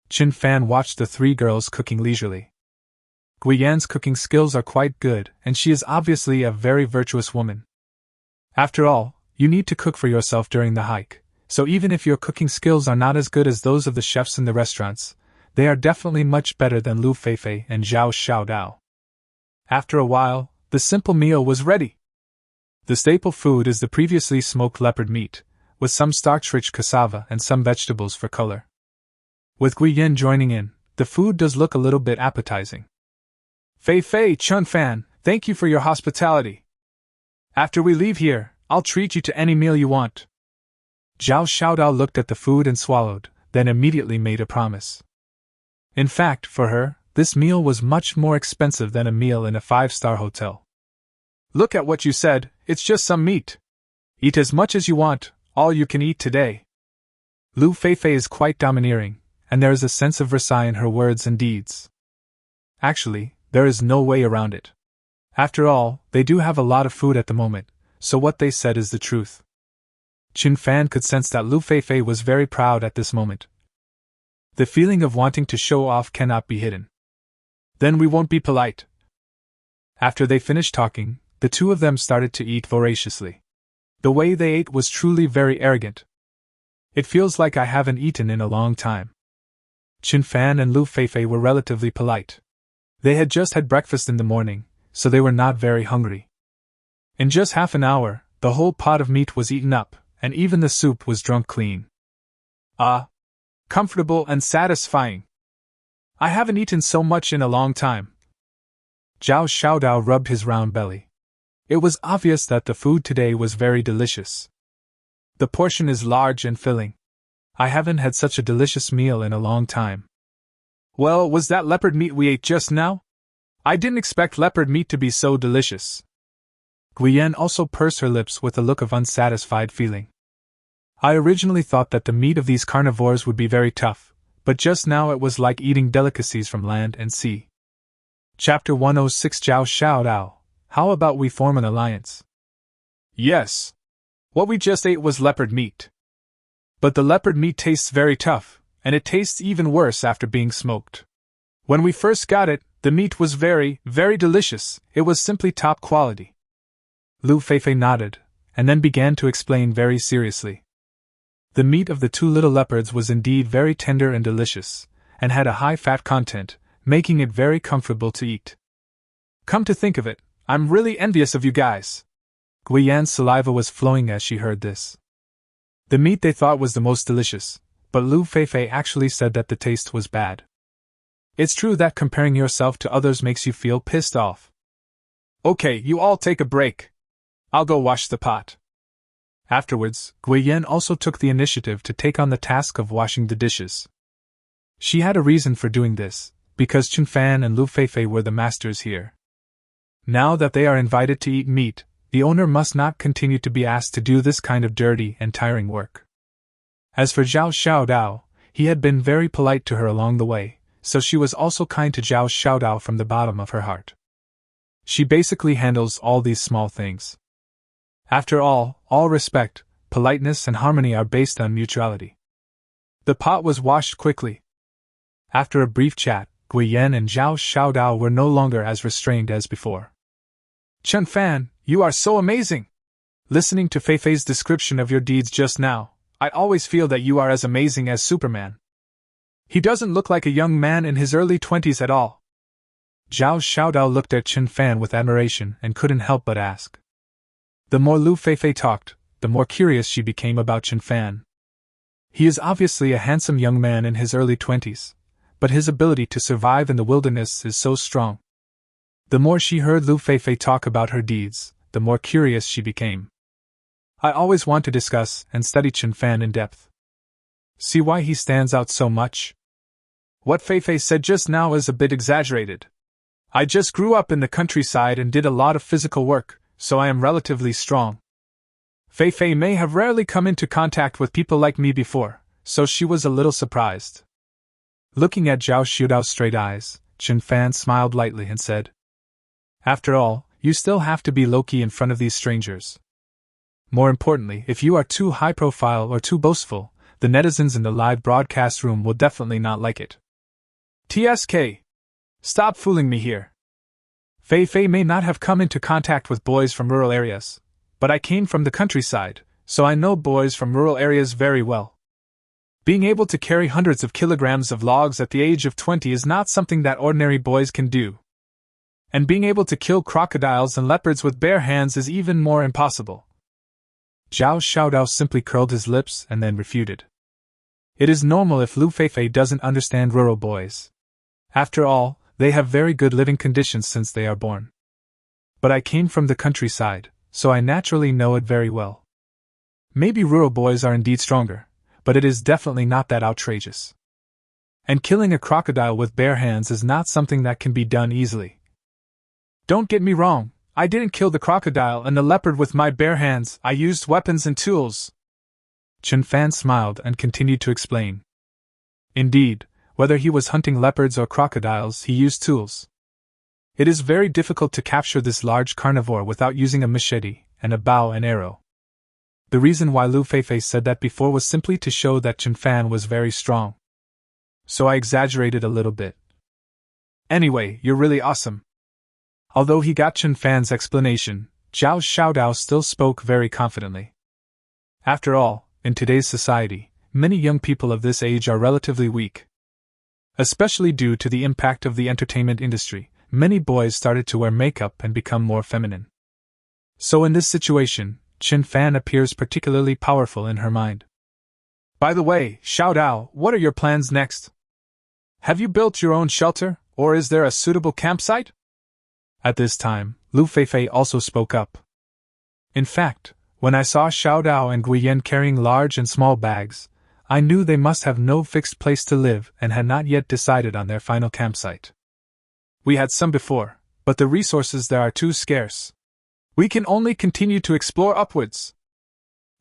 Qin Fan watched the 3 girls cooking leisurely. Gui Yan's cooking skills are quite good, and she is obviously a very virtuous woman. After all, you need to cook for yourself during the hike, So even if your cooking skills are not as good as those of the chefs in the restaurants, they are definitely much better than Lu Feifei and Zhao Xiaodao. After a while, the simple meal was ready. The staple food is the previously smoked leopard meat, with some starch-rich cassava and some vegetables for color. With Guiyan joining in, the food does look a little bit appetizing. Fei Chun-fan, thank you for your hospitality. After we leave here, I'll treat you to any meal you want. Zhao Xiaodao looked at the food and swallowed, then immediately made a promise. In fact, for her, this meal was much more expensive than a meal in a 5-star hotel. Look at what you said, it's just some meat. Eat as much as you want, all you can eat today. Lu Feifei is quite domineering, and there is a sense of Versailles in her words and deeds. Actually, there is no way around it. After all, they do have a lot of food at the moment, so what they said is the truth. Qin Fan could sense that Lu Feifei was very proud at this moment. The feeling of wanting to show off cannot be hidden. Then we won't be polite. After they finished talking, the two of them started to eat voraciously. The way they ate was truly very arrogant. It feels like I haven't eaten in a long time. Qin Fan and Lu Feifei were relatively polite. They had just had breakfast in the morning, so they were not very hungry. In just half an hour, the whole pot of meat was eaten up, and even the soup was drunk clean. Ah! Comfortable and satisfying. I haven't eaten so much in a long time. Zhao Xiaodao rubbed his round belly. It was obvious that the food today was very delicious. The portion is large and filling. I haven't had such a delicious meal in a long time. Well, was that leopard meat we ate just now? I didn't expect leopard meat to be so delicious. Guiyan also pursed her lips with a look of unsatisfied feeling. I originally thought that the meat of these carnivores would be very tough, but just now it was like eating delicacies from land and sea. Chapter 106 Zhao Xiaodao, how about we form an alliance? Yes. What we just ate was leopard meat. But the leopard meat tastes very tough, and it tastes even worse after being smoked. When we first got it, the meat was very, very delicious, it was simply top quality. Lu Feifei nodded, and then began to explain very seriously. The meat of the two little leopards was indeed very tender and delicious, and had a high fat content, making it very comfortable to eat. Come to think of it, I'm really envious of you guys. Guiyan's saliva was flowing as she heard this. The meat they thought was the most delicious, but Lu Feifei actually said that the taste was bad. It's true that comparing yourself to others makes you feel pissed off. Okay, you all take a break. I'll go wash the pot. Afterwards, Guiyan also took the initiative to take on the task of washing the dishes. She had a reason for doing this, because Qin Fan and Lu Feifei were the masters here. Now that they are invited to eat meat, the owner must not continue to be asked to do this kind of dirty and tiring work. As for Zhao Xiaodao, he had been very polite to her along the way, so she was also kind to Zhao Xiaodao from the bottom of her heart. She basically handles all these small things. After all respect, politeness and harmony are based on mutuality. The pot was washed quickly. After a brief chat, Guiyan and Zhao Xiaodao were no longer as restrained as before. Chen Fan, you are so amazing! Listening to Feifei's description of your deeds just now, I always feel that you are as amazing as Superman. He doesn't look like a young man in his early 20s at all. Zhao Xiaodao looked at Qin Fan with admiration and couldn't help but ask. The more Lu Feifei talked, the more curious she became about Qin Fan. He is obviously a handsome young man in his early 20s, but his ability to survive in the wilderness is so strong. The more she heard Lu Feifei talk about her deeds, the more curious she became. I always want to discuss and study Qin Fan in depth. See why he stands out so much? What Feifei said just now is a bit exaggerated. I just grew up in the countryside and did a lot of physical work, so I am relatively strong. Feifei may have rarely come into contact with people like me before, so she was a little surprised. Looking at Zhao Xiaodao's straight eyes, Qin Fan smiled lightly and said, After all, you still have to be low-key in front of these strangers. More importantly, if you are too high-profile or too boastful, the netizens in the live broadcast room will definitely not like it. TSK. Stop fooling me here. Feifei may not have come into contact with boys from rural areas, but I came from the countryside, so I know boys from rural areas very well. Being able to carry hundreds of kilograms of logs at the age of 20 is not something that ordinary boys can do. And being able to kill crocodiles and leopards with bare hands is even more impossible. Zhao Xiaodao simply curled his lips and then refuted. It is normal if Lu Feifei doesn't understand rural boys. After all, they have very good living conditions since they are born. But I came from the countryside, so I naturally know it very well. Maybe rural boys are indeed stronger, but it is definitely not that outrageous. And killing a crocodile with bare hands is not something that can be done easily. Don't get me wrong, I didn't kill the crocodile and the leopard with my bare hands, I used weapons and tools. Chen Fan smiled and continued to explain. Indeed, whether he was hunting leopards or crocodiles, he used tools. It is very difficult to capture this large carnivore without using a machete and a bow and arrow. The reason why Lu Feifei said that before was simply to show that Chen Fan was very strong. So I exaggerated a little bit. Anyway, you're really awesome. Although he got Chen Fan's explanation, Zhao Xiaodao still spoke very confidently. After all, in today's society, many young people of this age are relatively weak. Especially due to the impact of the entertainment industry, many boys started to wear makeup and become more feminine. So in this situation, Chen Fan appears particularly powerful in her mind. By the way, Xiaodao, what are your plans next? Have you built your own shelter, or is there a suitable campsite? At this time, Lu Feifei also spoke up. In fact, when I saw Xiaodao and Guiyan carrying large and small bags, I knew they must have no fixed place to live and had not yet decided on their final campsite. We had some before, but the resources there are too scarce. We can only continue to explore upwards.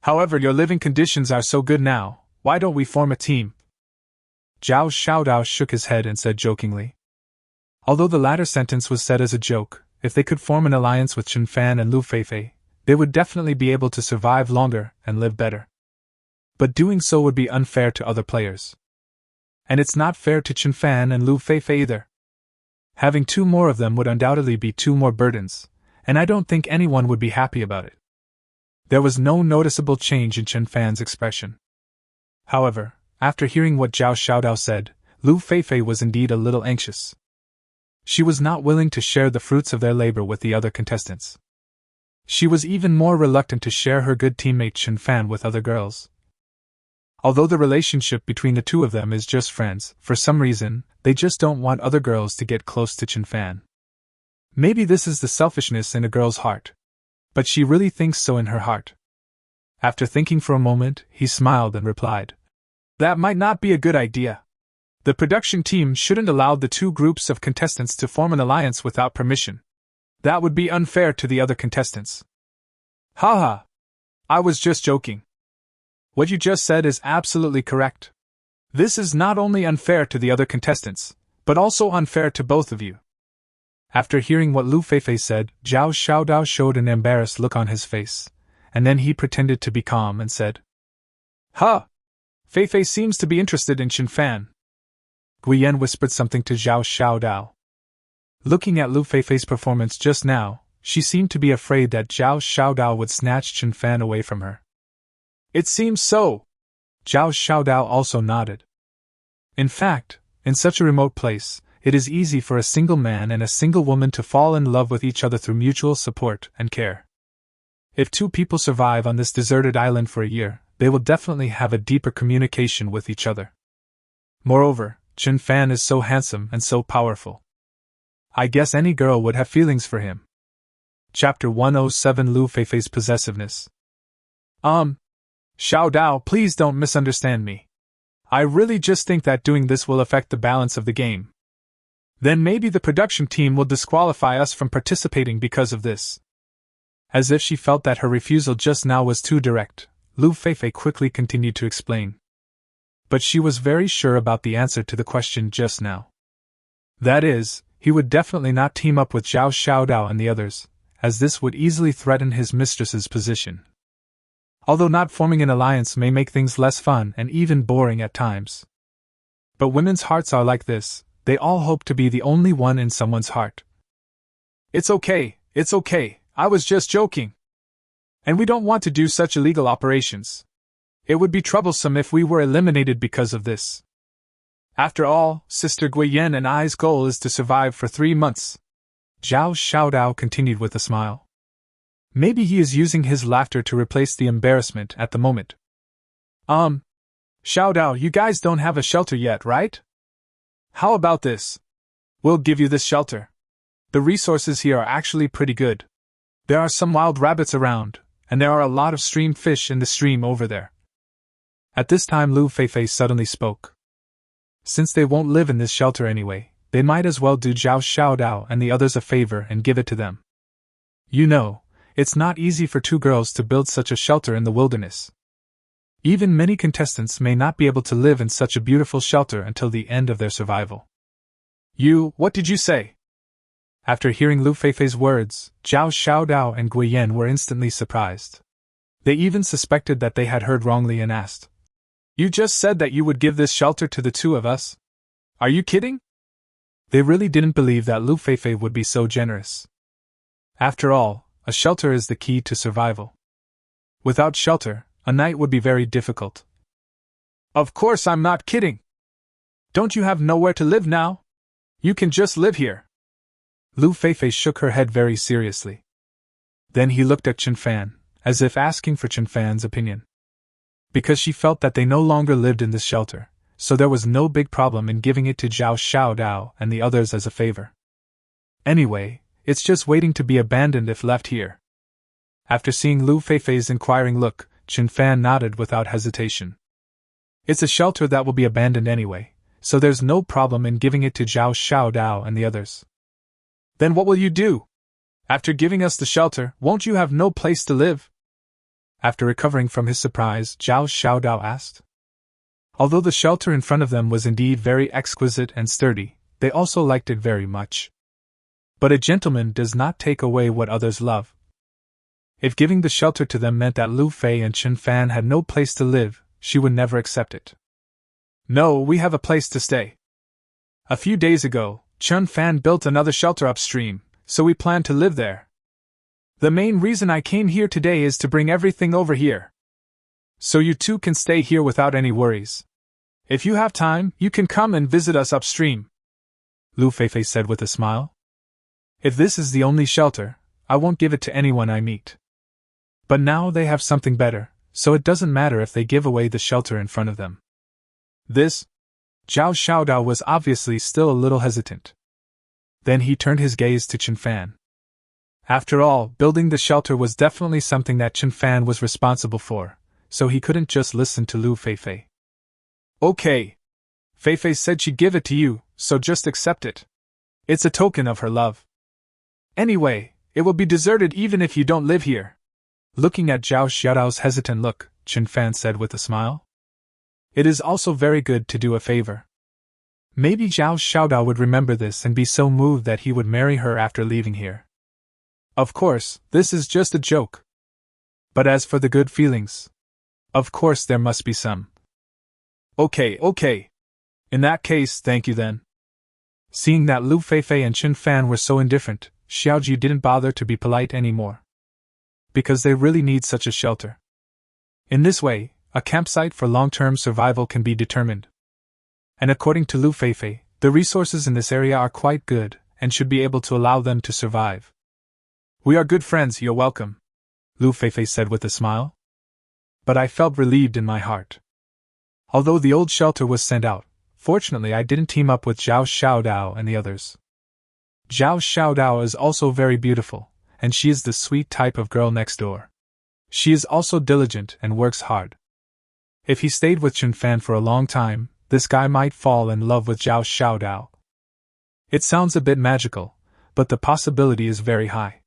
However, your living conditions are so good now, why don't we form a team? Zhao Xiaodao shook his head and said jokingly. Although the latter sentence was said as a joke, if they could form an alliance with Chen Fan and Lu Feifei, they would definitely be able to survive longer and live better. But doing so would be unfair to other players. And it's not fair to Chen Fan and Lu Feifei either. Having two more of them would undoubtedly be two more burdens, and I don't think anyone would be happy about it. There was no noticeable change in Chen Fan's expression. However, after hearing what Zhao Xiaodao said, Lu Feifei was indeed a little anxious. She was not willing to share the fruits of their labor with the other contestants. She was even more reluctant to share her good teammate Chen Fan with other girls. Although the relationship between the two of them is just friends, for some reason, they just don't want other girls to get close to Chen Fan. Maybe this is the selfishness in a girl's heart. But she really thinks so in her heart. After thinking for a moment, he smiled and replied, "That might not be a good idea. The production team shouldn't allow the two groups of contestants to form an alliance without permission. That would be unfair to the other contestants." Haha! I was just joking. What you just said is absolutely correct. This is not only unfair to the other contestants, but also unfair to both of you. After hearing what Lu Feifei said, Zhao Xiaodao showed an embarrassed look on his face, and then he pretended to be calm and said, "Huh! Feifei seems to be interested in Chen Fan." Guiyan whispered something to Zhao Xiaodao. Looking at Lu Feifei's performance just now, she seemed to be afraid that Zhao Xiaodao would snatch Chen Fan away from her. "It seems so." Zhao Xiaodao also nodded. In fact, in such a remote place, it is easy for a single man and a single woman to fall in love with each other through mutual support and care. If two people survive on this deserted island for a year, they will definitely have a deeper communication with each other. Moreover, Chen Fan is so handsome and so powerful. I guess any girl would have feelings for him. Chapter 107 Lu Feifei's Possessiveness. Xiaodao, please don't misunderstand me. I really just think that doing this will affect the balance of the game. Then maybe the production team will disqualify us from participating because of this. As if she felt that her refusal just now was too direct, Lu Feifei quickly continued to explain. But she was very sure about the answer to the question just now. That is, he would definitely not team up with Zhao Xiaodao and the others, as this would easily threaten his mistress's position. Although not forming an alliance may make things less fun and even boring at times. But women's hearts are like this, they all hope to be the only one in someone's heart. It's okay, I was just joking. And we don't want to do such illegal operations. It would be troublesome if we were eliminated because of this. After all, Sister Guiyen and I's goal is to survive for 3 months. Zhao Xiaodao continued with a smile. Maybe he is using his laughter to replace the embarrassment at the moment. Xiaodao, you guys don't have a shelter yet, right? How about this? We'll give you this shelter. The resources here are actually pretty good. There are some wild rabbits around, and there are a lot of stream fish in the stream over there. At this time Lu Feifei suddenly spoke. Since they won't live in this shelter anyway, they might as well do Zhao Xiaodao and the others a favor and give it to them. You know, it's not easy for 2 girls to build such a shelter in the wilderness. Even many contestants may not be able to live in such a beautiful shelter until the end of their survival. What did you say? After hearing Lu Feifei's words, Zhao Xiaodao and Guiyen were instantly surprised. They even suspected that they had heard wrongly and asked, You just said that you would give this shelter to the 2 of us? Are you kidding? They really didn't believe that Lu Feifei would be so generous. After all, a shelter is the key to survival. Without shelter, a night would be very difficult. Of course I'm not kidding. Don't you have nowhere to live now? You can just live here. Lu Feifei shook her head very seriously. Then he looked at Chen Fan, as if asking for Chen Fan's opinion. Because she felt that they no longer lived in this shelter, so there was no big problem in giving it to Zhao Xiaodao and the others as a favor. Anyway, it's just waiting to be abandoned if left here. After seeing Lu Feifei's inquiring look, Chen Fan nodded without hesitation. It's a shelter that will be abandoned anyway, so there's no problem in giving it to Zhao Xiaodao and the others. Then what will you do? After giving us the shelter, won't you have no place to live? After recovering from his surprise, Zhao Xiaodao asked. Although the shelter in front of them was indeed very exquisite and sturdy, they also liked it very much. But a gentleman does not take away what others love. If giving the shelter to them meant that Lu Fei and Chen Fan had no place to live, she would never accept it. No, we have a place to stay. A few days ago, Chen Fan built another shelter upstream, so we plan to live there. The main reason I came here today is to bring everything over here. So you 2 can stay here without any worries. If you have time, you can come and visit us upstream. Lu Feifei said with a smile. If this is the only shelter, I won't give it to anyone I meet. But now they have something better, so it doesn't matter if they give away the shelter in front of them. This? Zhao Xiaodao was obviously still a little hesitant. Then he turned his gaze to Chen Fan. After all, building the shelter was definitely something that Chen Fan was responsible for, so he couldn't just listen to Lu Feifei. Okay. Feifei said she'd give it to you, so just accept it. It's a token of her love. Anyway, it will be deserted even if you don't live here. Looking at Zhao Xiaodao's hesitant look, Chen Fan said with a smile. It is also very good to do a favor. Maybe Zhao Xiaodao would remember this and be so moved that he would marry her after leaving here. Of course, this is just a joke. But as for the good feelings, of course there must be some. Okay. In that case, thank you then. Seeing that Lu Feifei and Chen Fan were so indifferent, Xiaoji didn't bother to be polite anymore. Because they really need such a shelter. In this way, a campsite for long-term survival can be determined. And according to Lu Feifei, the resources in this area are quite good, and should be able to allow them to survive. We are good friends, you're welcome, Lu Feifei said with a smile. But I felt relieved in my heart. Although the old shelter was sent out, fortunately I didn't team up with Zhao Xiaodao and the others. Zhao Xiaodao is also very beautiful, and she is the sweet type of girl next door. She is also diligent and works hard. If he stayed with Chen Fan for a long time, this guy might fall in love with Zhao Xiaodao. It sounds a bit magical, but the possibility is very high.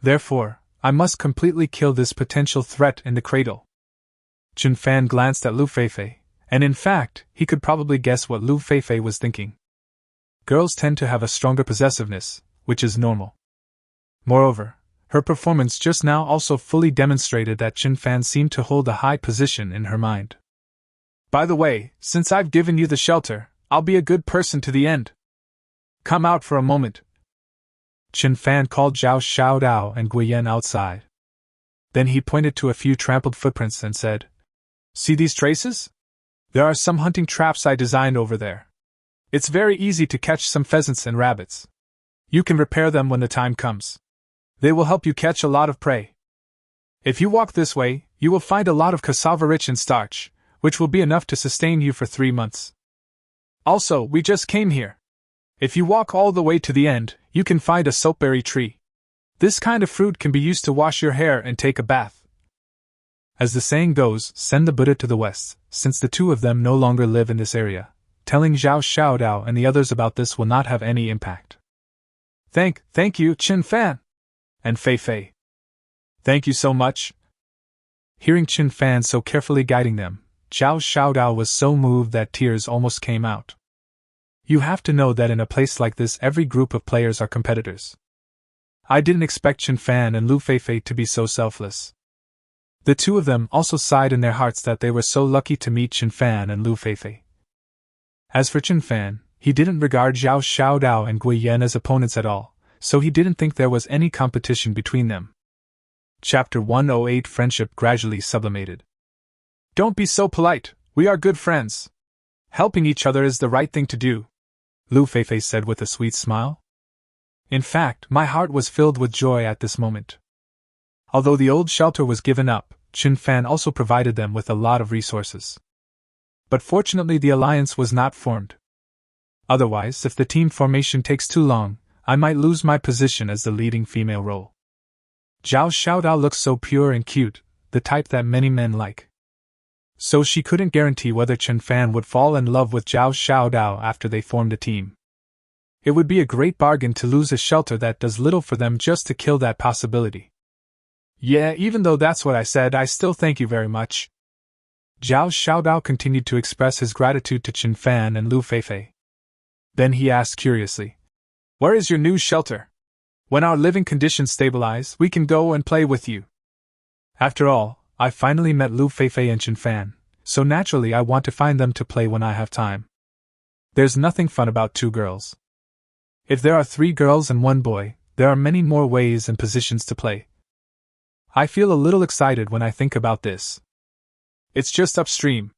Therefore, I must completely kill this potential threat in the cradle. Chen Fan glanced at Lu Feifei, and in fact, he could probably guess what Lu Feifei was thinking. Girls tend to have a stronger possessiveness, which is normal. Moreover, her performance just now also fully demonstrated that Chen Fan seemed to hold a high position in her mind. By the way, since I've given you the shelter, I'll be a good person to the end. Come out for a moment. Chen Fan called Zhao Xiaodao and Guiyen outside. Then he pointed to a few trampled footprints and said, "See these traces? There are some hunting traps I designed over there. It's very easy to catch some pheasants and rabbits. You can repair them when the time comes. They will help you catch a lot of prey. If you walk this way, you will find a lot of cassava rich in starch, which will be enough to sustain you for 3 months. Also, we just came here. If you walk all the way to the end, you can find a soapberry tree. This kind of fruit can be used to wash your hair and take a bath." As the saying goes, send the Buddha to the west, since the two of them no longer live in this area. Telling Zhao Xiaodao and the others about this will not have any impact. Thank you, Qin Fan. And Fei Fei. Thank you so much. Hearing Qin Fan so carefully guiding them, Zhao Xiaodao was so moved that tears almost came out. You have to know that in a place like this every group of players are competitors. I didn't expect Qin Fan and Lu Feifei to be so selfless. The two of them also sighed in their hearts that they were so lucky to meet Qin Fan and Lu Feifei. As for Qin Fan, he didn't regard Zhao Xiaodao and Gui Yan as opponents at all, so he didn't think there was any competition between them. Chapter 108 Friendship gradually sublimated. Don't be so polite, we are good friends. Helping each other is the right thing to do, Lu Feifei said with a sweet smile. In fact, my heart was filled with joy at this moment. Although the old shelter was given up, Qin Fan also provided them with a lot of resources. But fortunately the alliance was not formed. Otherwise, if the team formation takes too long, I might lose my position as the leading female role. Zhao Xiaodao looks so pure and cute, the type that many men like. So she couldn't guarantee whether Qin Fan would fall in love with Zhao Xiaodao after they formed a team. It would be a great bargain to lose a shelter that does little for them just to kill that possibility. Yeah, even though that's what I said, I still thank you very much. Zhao Xiaodao continued to express his gratitude to Qin Fan and Lu Feifei. Then he asked curiously, "Where is your new shelter? When our living conditions stabilize, we can go and play with you." After all, I finally met Lu Feifei and Qin Fan, so naturally I want to find them to play when I have time. There's nothing fun about 2 girls. If there are 3 girls and 1 boy, there are many more ways and positions to play. I feel a little excited when I think about this. It's just upstream.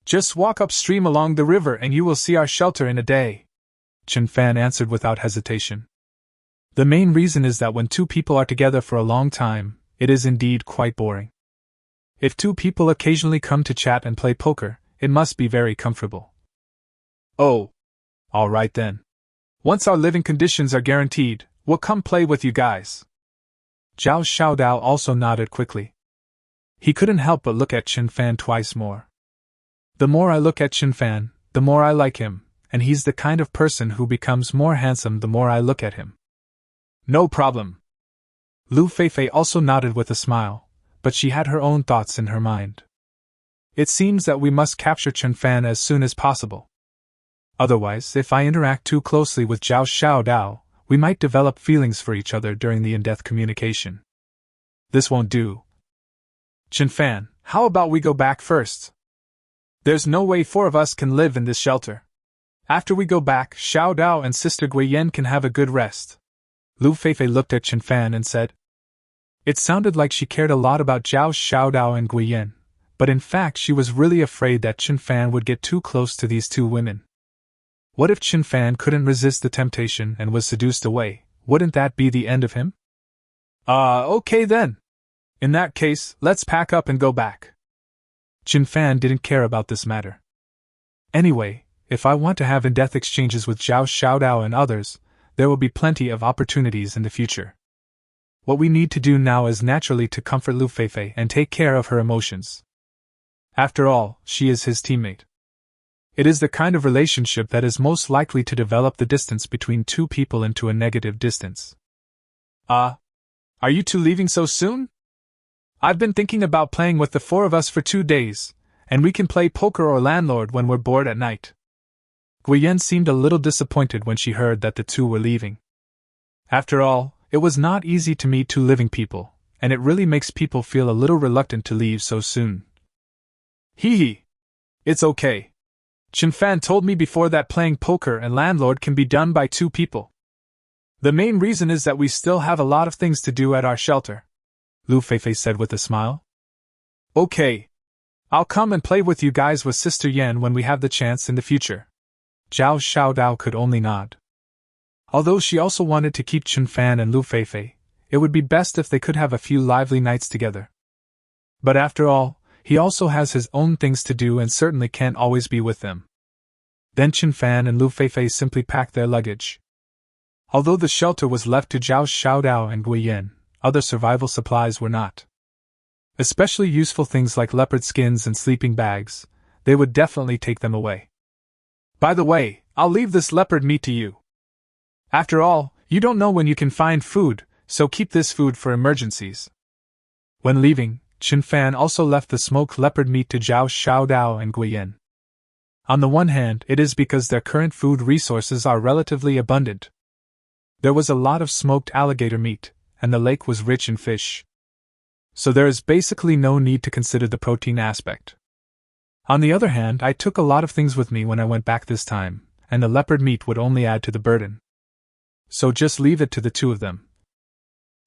Just walk upstream along the river and you will see our shelter in a day, Qin Fan answered without hesitation. The main reason is that when 2 people are together for a long time, it is indeed quite boring. If 2 people occasionally come to chat and play poker, it must be very comfortable. Oh. All right then. Once our living conditions are guaranteed, we'll come play with you guys. Zhao Xiaodao also nodded quickly. He couldn't help but look at Qin Fan twice more. The more I look at Qin Fan, the more I like him, and he's the kind of person who becomes more handsome the more I look at him. No problem. Lu Feifei also nodded with a smile, but she had her own thoughts in her mind. It seems that we must capture Qin Fan as soon as possible. Otherwise, if I interact too closely with Zhao Xiaodao, we might develop feelings for each other during the in-depth communication. This won't do. Qin Fan, how about we go back first? There's no way 4 of us can live in this shelter. After we go back, Xiaodao and Sister Guiyen can have a good rest. Lu Feifei looked at Qin Fan and said. It sounded like she cared a lot about Zhao Xiaodao and Guiyen, but in fact she was really afraid that Qin Fan would get too close to these 2 women. What if Qin Fan couldn't resist the temptation and was seduced away? Wouldn't that be the end of him? Okay then. In that case, let's pack up and go back. Qin Fan didn't care about this matter. Anyway, if I want to have in-depth exchanges with Zhao Xiaodao and others, there will be plenty of opportunities in the future. What we need to do now is naturally to comfort Lu Feifei and take care of her emotions. After all, she is his teammate. It is the kind of relationship that is most likely to develop the distance between 2 people into a negative distance. Are you 2 leaving so soon? I've been thinking about playing with the 4 of us for 2 days, and we can play poker or landlord when we're bored at night. Guiyen seemed a little disappointed when she heard that the 2 were leaving. After all, it was not easy to meet 2 living people, and it really makes people feel a little reluctant to leave so soon. Hee. It's okay. Qin Fan told me before that playing poker and landlord can be done by 2 people. The main reason is that we still have a lot of things to do at our shelter. Lu Feifei said with a smile. Okay. I'll come and play with you guys with Sister Yan when we have the chance in the future. Zhao Xiaodao could only nod. Although she also wanted to keep Chunfan and Lu Feifei, it would be best if they could have a few lively nights together. But after all, he also has his own things to do and certainly can't always be with them. Then Chunfan and Lu Feifei simply packed their luggage. Although the shelter was left to Zhao Xiaodao and Guiyan, other survival supplies were not. Especially useful things like leopard skins and sleeping bags, they would definitely take them away. By the way, I'll leave this leopard meat to you. After all, you don't know when you can find food, so keep this food for emergencies. When leaving, Chunfan also left the smoked leopard meat to Zhao Xiaodao and Guiyan. On the one hand, it is because their current food resources are relatively abundant. There was a lot of smoked alligator meat, and the lake was rich in fish. So there is basically no need to consider the protein aspect. On the other hand, I took a lot of things with me when I went back this time, and the leopard meat would only add to the burden. So just leave it to the two of them.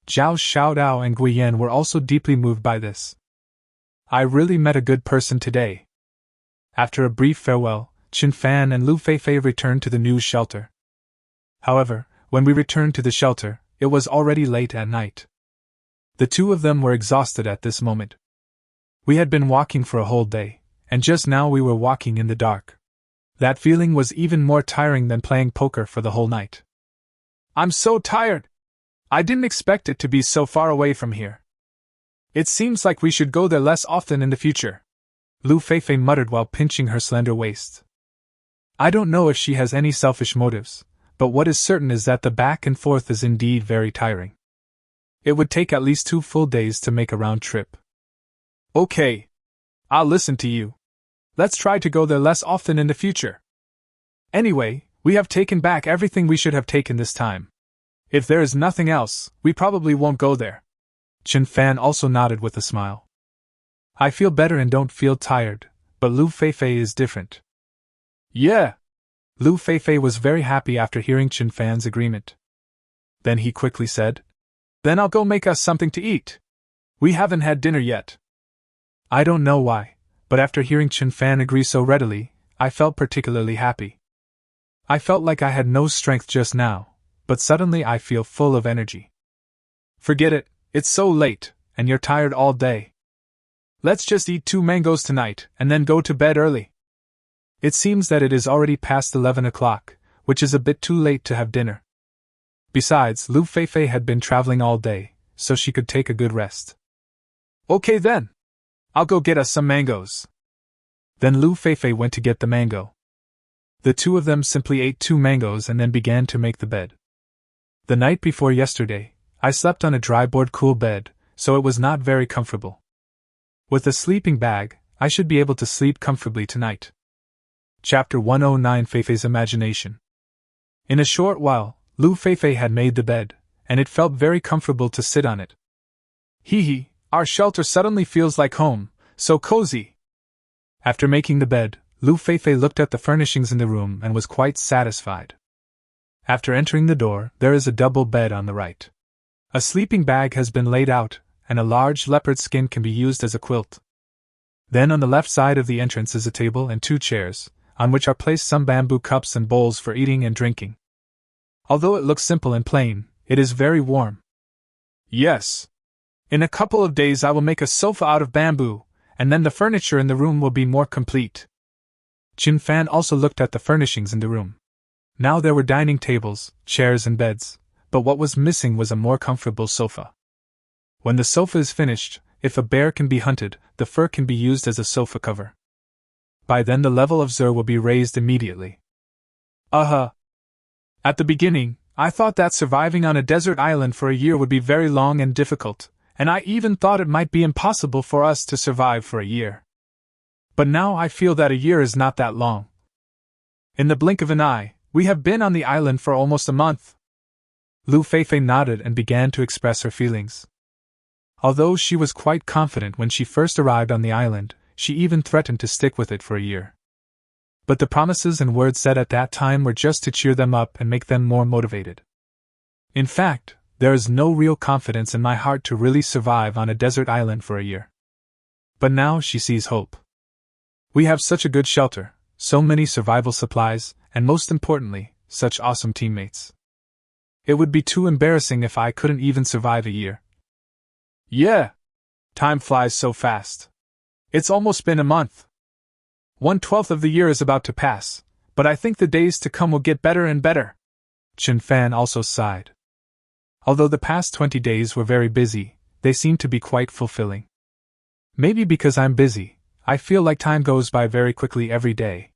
Zhao Xiaodao and Guiyan were also deeply moved by this. I really met a good person today. After a brief farewell, Chunfan and Lu Feifei returned to the news shelter. However, when we returned to the shelter, it was already late at night. The two of them were exhausted at this moment. We had been walking for a whole day, and just now we were walking in the dark. That feeling was even more tiring than playing poker for the whole night. I'm so tired! I didn't expect it to be so far away from here. It seems like we should go there less often in the future, Lu Feifei muttered while pinching her slender waist. I don't know if she has any selfish motives, but what is certain is that the back and forth is indeed very tiring. It would take at least 2 full days to make a round trip. Okay. I'll listen to you. Let's try to go there less often in the future. Anyway, we have taken back everything we should have taken this time. If there is nothing else, we probably won't go there. Chunfan also nodded with a smile. I feel better and don't feel tired, but Lu Feifei is different. Yeah. Lu Feifei was very happy after hearing Chunfan's agreement. Then he quickly said, Then I'll go make us something to eat. We haven't had dinner yet. I don't know why, but after hearing Chunfan agree so readily, I felt particularly happy. I felt like I had no strength just now, but suddenly I feel full of energy. Forget it, it's so late, and you're tired all day. Let's just eat 2 mangoes tonight, and then go to bed early. It seems that it is already past 11 o'clock, which is a bit too late to have dinner. Besides, Lu Feifei had been traveling all day, so she could take a good rest. Okay then. I'll go get us some mangoes. Then Lu Feifei went to get the mango. The two of them simply ate 2 mangoes and then began to make the bed. The night before yesterday, I slept on a dry-board cool bed, so it was not very comfortable. With a sleeping bag, I should be able to sleep comfortably tonight. Chapter 109 Feifei's Imagination. In a short while, Lu Feifei had made the bed, and it felt very comfortable to sit on it. Hee hee, our shelter suddenly feels like home, so cozy. After making the bed, Lu Feifei looked at the furnishings in the room and was quite satisfied. After entering the door, there is a double bed on the right. A sleeping bag has been laid out, and a large leopard skin can be used as a quilt. Then on the left side of the entrance is a table and 2 chairs, on which are placed some bamboo cups and bowls for eating and drinking. Although it looks simple and plain, it is very warm. Yes. In a couple of days I will make a sofa out of bamboo, and then the furniture in the room will be more complete. Chunfan also looked at the furnishings in the room. Now there were dining tables, chairs and beds, but what was missing was a more comfortable sofa. When the sofa is finished, if a bear can be hunted, the fur can be used as a sofa cover. By then the level of Zur will be raised immediately. At the beginning, I thought that surviving on a desert island for a year would be very long and difficult, and I even thought it might be impossible for us to survive for a year. But now I feel that a year is not that long. In the blink of an eye, we have been on the island for almost a month. Lu Feifei nodded and began to express her feelings. Although she was quite confident when she first arrived on the island, she even threatened to stick with it for a year. But the promises and words said at that time were just to cheer them up and make them more motivated. In fact, there is no real confidence in my heart to really survive on a desert island for a year. But now she sees hope. We have such a good shelter, so many survival supplies, and most importantly, such awesome teammates. It would be too embarrassing if I couldn't even survive a year. Yeah! Time flies so fast. It's almost been a month. 1/12 of the year is about to pass, but I think the days to come will get better and better. Chen Fan also sighed. Although the past 20 days were very busy, they seem to be quite fulfilling. Maybe because I'm busy, I feel like time goes by very quickly every day.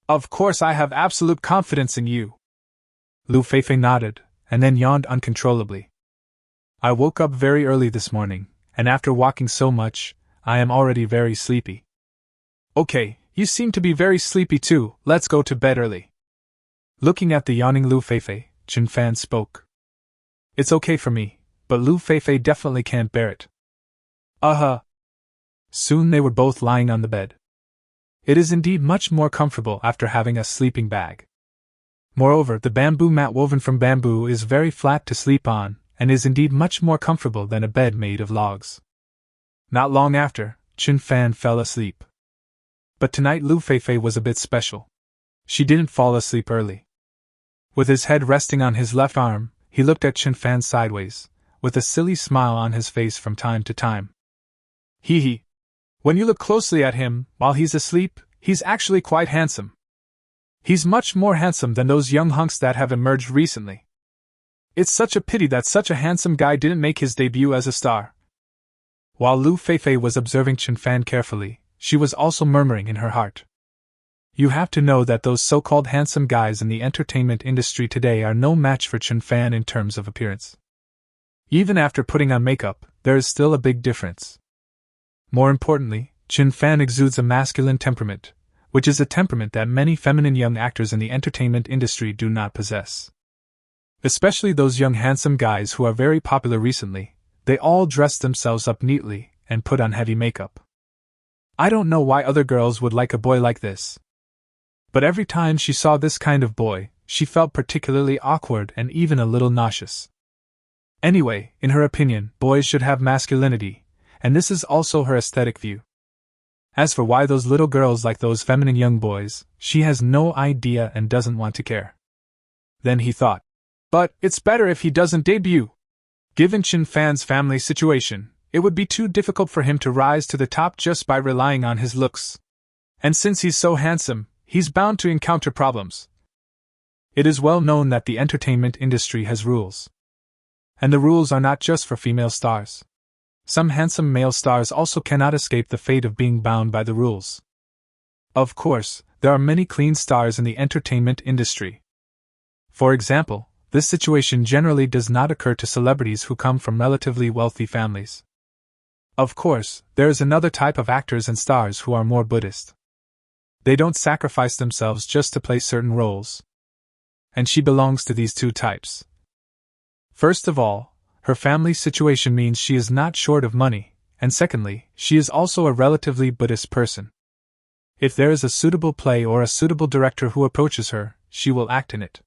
Of course I have absolute confidence in you. Lu Feifei nodded, and then yawned uncontrollably. I woke up very early this morning, and after walking so much, I am already very sleepy. Okay, you seem to be very sleepy too, let's go to bed early. Looking at the yawning Lu Feifei, Chen Fan spoke. It's okay for me, but Lu Feifei definitely can't bear it. Soon they were both lying on the bed. It is indeed much more comfortable after having a sleeping bag. Moreover, the bamboo mat woven from bamboo is very flat to sleep on, and is indeed much more comfortable than a bed made of logs. Not long after, Chen Fan fell asleep. But tonight Lu Feifei was a bit special. She didn't fall asleep early. With his head resting on his left arm, he looked at Chen Fan sideways, with a silly smile on his face from time to time. Hee hee. When you look closely at him, while he's asleep, he's actually quite handsome. He's much more handsome than those young hunks that have emerged recently. It's such a pity that such a handsome guy didn't make his debut as a star. While Lu Feifei was observing Chen Fan carefully, she was also murmuring in her heart. You have to know that those so-called handsome guys in the entertainment industry today are no match for Chen Fan in terms of appearance. Even after putting on makeup, there is still a big difference. More importantly, Chen Fan exudes a masculine temperament, which is a temperament that many feminine young actors in the entertainment industry do not possess. Especially those young handsome guys who are very popular recently, they all dress themselves up neatly and put on heavy makeup. I don't know why other girls would like a boy like this. But every time she saw this kind of boy, she felt particularly awkward and even a little nauseous. Anyway, in her opinion, boys should have masculinity, and this is also her aesthetic view. As for why those little girls like those feminine young boys, she has no idea and doesn't want to care. Then he thought, but it's better if he doesn't debut. Given Chen Fan's family situation, it would be too difficult for him to rise to the top just by relying on his looks. And since he's so handsome, he's bound to encounter problems. It is well known that the entertainment industry has rules. And the rules are not just for female stars. Some handsome male stars also cannot escape the fate of being bound by the rules. Of course, there are many clean stars in the entertainment industry. For example, this situation generally does not occur to celebrities who come from relatively wealthy families. Of course, there is another type of actors and stars who are more Buddhist. They don't sacrifice themselves just to play certain roles. And she belongs to these two types. First of all, her family situation means she is not short of money, and secondly, she is also a relatively Buddhist person. If there is a suitable play or a suitable director who approaches her, she will act in it.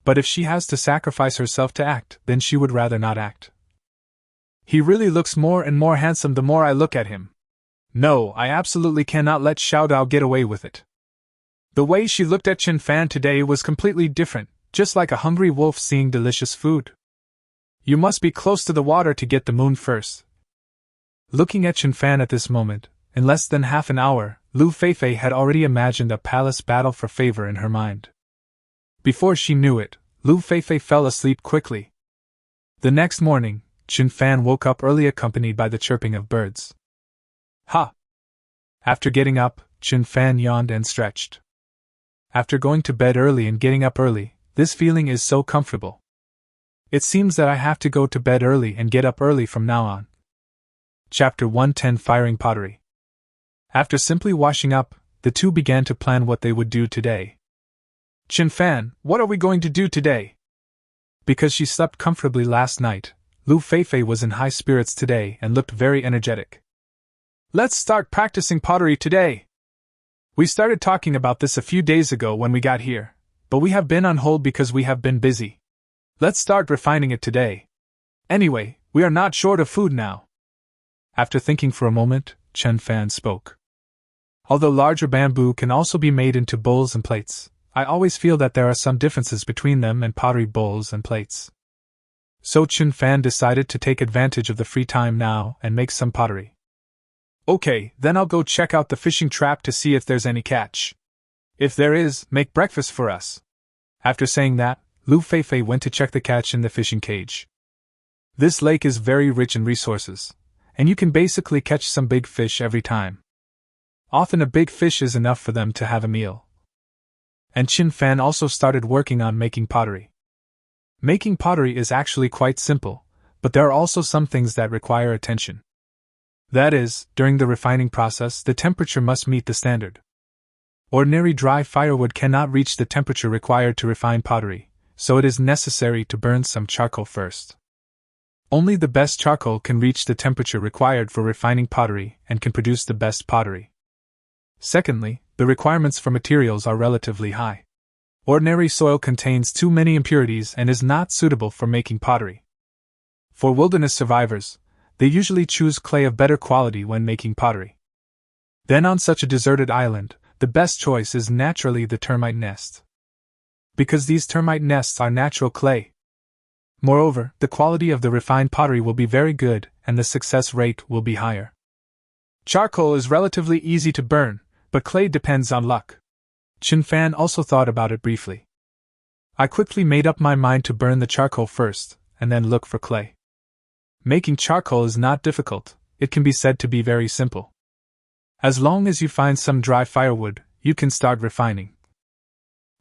But if she has to sacrifice herself to act, then she would rather not act. He really looks more and more handsome the more I look at him. No, I absolutely cannot let Xiao Dao get away with it. The way she looked at Chen Fan today was completely different, just like a hungry wolf seeing delicious food. You must be close to the water to get the moon first. Looking at Chen Fan at this moment, in less than half an hour, Lu Feifei had already imagined a palace battle for favor in her mind. Before she knew it, Lu Feifei fell asleep quickly. The next morning, Chen Fan woke up early accompanied by the chirping of birds. Ha! After getting up, Chen Fan yawned and stretched. After going to bed early and getting up early, this feeling is so comfortable. It seems that I have to go to bed early and get up early from now on. Chapter 110 Firing Pottery. After simply washing up, the two began to plan what they would do today. Chen Fan, what are we going to do today? Because she slept comfortably last night, Lu Feifei was in high spirits today and looked very energetic. Let's start practicing pottery today. We started talking about this a few days ago when we got here, but we have been on hold because we have been busy. Let's start refining it today. Anyway, we are not short of food now. After thinking for a moment, Chen Fan spoke. Although larger bamboo can also be made into bowls and plates, I always feel that there are some differences between them and pottery bowls and plates. So Chen Fan decided to take advantage of the free time now and make some pottery. Okay, then I'll go check out the fishing trap to see if there's any catch. If there is, make breakfast for us. After saying that, Lu Feifei went to check the catch in the fishing cage. This lake is very rich in resources, and you can basically catch some big fish every time. Often a big fish is enough for them to have a meal. And Chen Fan also started working on making pottery. Making pottery is actually quite simple, but there are also some things that require attention. That is, during the refining process, the temperature must meet the standard. Ordinary dry firewood cannot reach the temperature required to refine pottery, so it is necessary to burn some charcoal first. Only the best charcoal can reach the temperature required for refining pottery and can produce the best pottery. Secondly, the requirements for materials are relatively high. Ordinary soil contains too many impurities and is not suitable for making pottery. For wilderness survivors, they usually choose clay of better quality when making pottery. Then on such a deserted island, the best choice is naturally the termite nest. Because these termite nests are natural clay. Moreover, the quality of the refined pottery will be very good and the success rate will be higher. Charcoal is relatively easy to burn, but clay depends on luck. Chen Fan also thought about it briefly. I quickly made up my mind to burn the charcoal first, and then look for clay. Making charcoal is not difficult, it can be said to be very simple. As long as you find some dry firewood, you can start refining.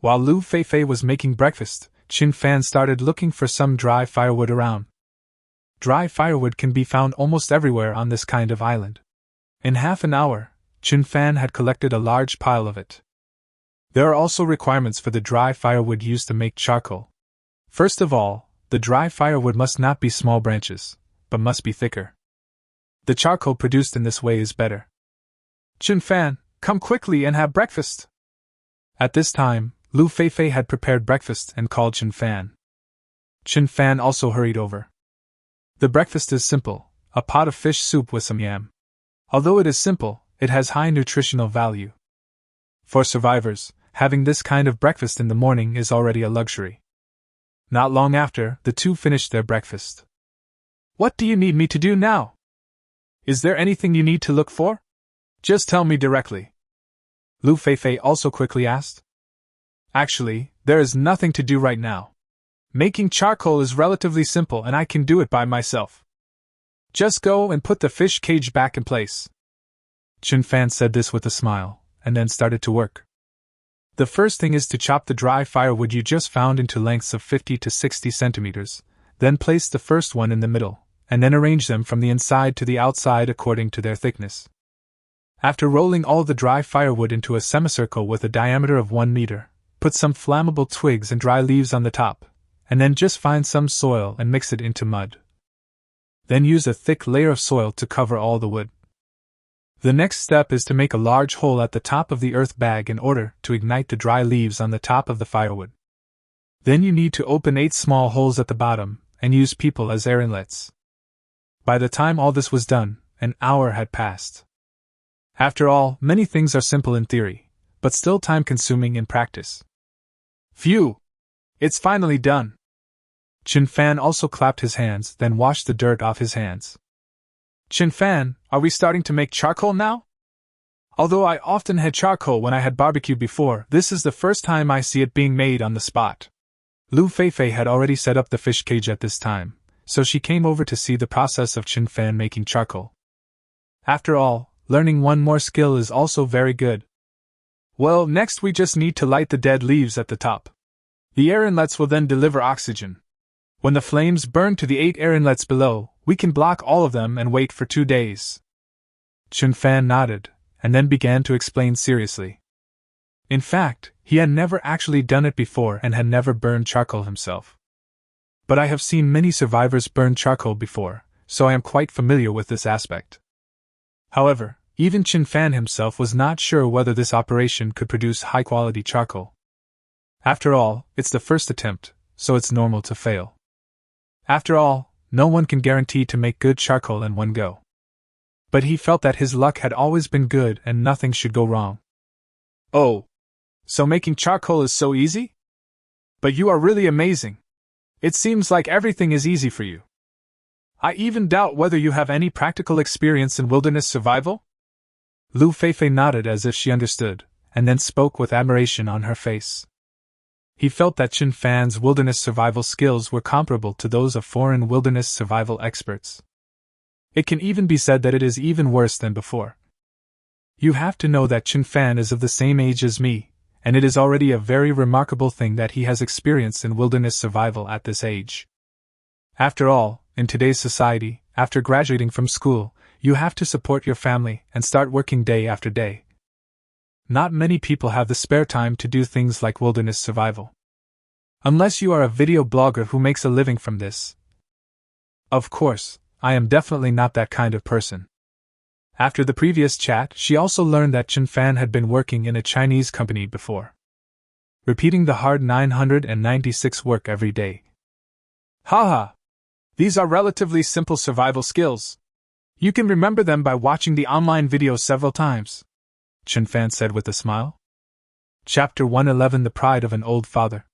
While Lu Feifei was making breakfast, Chen Fan started looking for some dry firewood around. Dry firewood can be found almost everywhere on this kind of island. In half an hour, Chen Fan had collected a large pile of it. There are also requirements for the dry firewood used to make charcoal. First of all, the dry firewood must not be small branches, but must be thicker. The charcoal produced in this way is better. Chen Fan, come quickly and have breakfast. At this time, Lu Feifei had prepared breakfast and called Chen Fan. Chen Fan also hurried over. The breakfast is simple, a pot of fish soup with some yam. Although it is simple, it has high nutritional value. For survivors, having this kind of breakfast in the morning is already a luxury. Not long after, the two finished their breakfast. What do you need me to do now? Is there anything you need to look for? Just tell me directly. Lu Feifei also quickly asked. Actually, there is nothing to do right now. Making charcoal is relatively simple and I can do it by myself. Just go and put the fish cage back in place. Chen Fan said this with a smile, and then started to work. The first thing is to chop the dry firewood you just found into lengths of 50 to 60 centimeters, then place the first one in the middle, and then arrange them from the inside to the outside according to their thickness. After rolling all the dry firewood into a semicircle with a diameter of 1 meter, put some flammable twigs and dry leaves on the top, and then just find some soil and mix it into mud. Then use a thick layer of soil to cover all the wood. The next step is to make a large hole at the top of the earth bag in order to ignite the dry leaves on the top of the firewood. Then you need to open 8 small holes at the bottom and use people as air inlets. By the time all this was done, an hour had passed. After all, many things are simple in theory, but still time-consuming in practice. Phew! It's finally done! Chen Fan also clapped his hands, then washed the dirt off his hands. Chen Fan, are we starting to make charcoal now? Although I often had charcoal when I had barbecued before, this is the first time I see it being made on the spot. Lu Feifei had already set up the fish cage at this time, so she came over to see the process of Chen Fan making charcoal. After all, learning one more skill is also very good. Well, next we just need to light the dead leaves at the top. The air inlets will then deliver oxygen. When the flames burn to the 8 air inlets below, we can block all of them and wait for 2 days. Chen Fan nodded, and then began to explain seriously. In fact, he had never actually done it before and had never burned charcoal himself. But I have seen many survivors burn charcoal before, so I am quite familiar with this aspect. However, even Chen Fan himself was not sure whether this operation could produce high-quality charcoal. After all, it's the first attempt, so it's normal to fail. After all, no one can guarantee to make good charcoal in one go. But he felt that his luck had always been good and nothing should go wrong. Oh, so making charcoal is so easy? But you are really amazing. It seems like everything is easy for you. I even doubt whether you have any practical experience in wilderness survival? Lu Feifei nodded as if she understood, and then spoke with admiration on her face. He felt that Chen Fan's wilderness survival skills were comparable to those of foreign wilderness survival experts. It can even be said that it is even worse than before. You have to know that Chen Fan is of the same age as me, and it is already a very remarkable thing that he has experience in wilderness survival at this age. After all, in today's society, after graduating from school, you have to support your family and start working day after day. Not many people have the spare time to do things like wilderness survival. Unless you are a video blogger who makes a living from this. Of course, I am definitely not that kind of person. After the previous chat, she also learned that Chen Fan had been working in a Chinese company before, repeating the hard 996 work every day. Haha! These are relatively simple survival skills. You can remember them by watching the online video several times, Chen Fan said with a smile. Chapter 111: The Pride of an Old Father.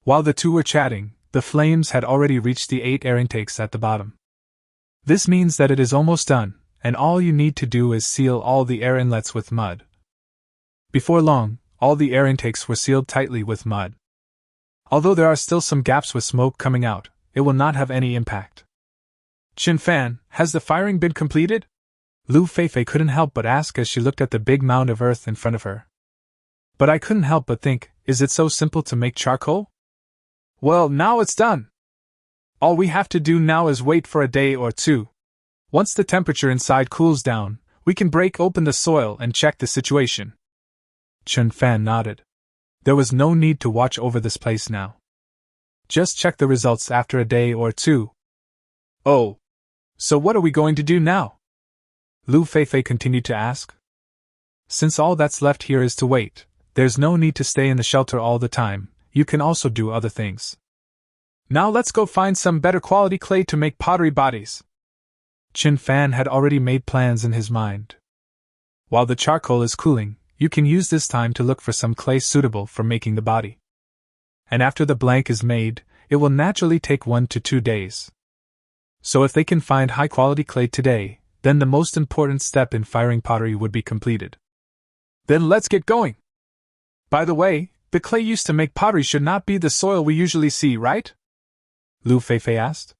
While the two were chatting, the flames had already reached the 8 air intakes at the bottom. This means that it is almost done, and all you need to do is seal all the air inlets with mud. Before long, all the air intakes were sealed tightly with mud. Although there are still some gaps with smoke coming out, it will not have any impact. Chen Fan, has the firing been completed? Lu Feifei couldn't help but ask as she looked at the big mound of earth in front of her. But I couldn't help but think, is it so simple to make charcoal? Well, now it's done. All we have to do now is wait for a day or two. Once the temperature inside cools down, we can break open the soil and check the situation. Chen Fan nodded. There was no need to watch over this place now. Just check the results after a day or two. Oh. So what are we going to do now? Lu Feifei continued to ask. Since all that's left here is to wait, there's no need to stay in the shelter all the time, you can also do other things. Now let's go find some better quality clay to make pottery bodies. Chen Fan had already made plans in his mind. While the charcoal is cooling, you can use this time to look for some clay suitable for making the body. And after the blank is made, it will naturally take 1 to 2 days. So if they can find high-quality clay today, then the most important step in firing pottery would be completed. Then let's get going! By the way, the clay used to make pottery should not be the soil we usually see, right? Lu Feifei asked.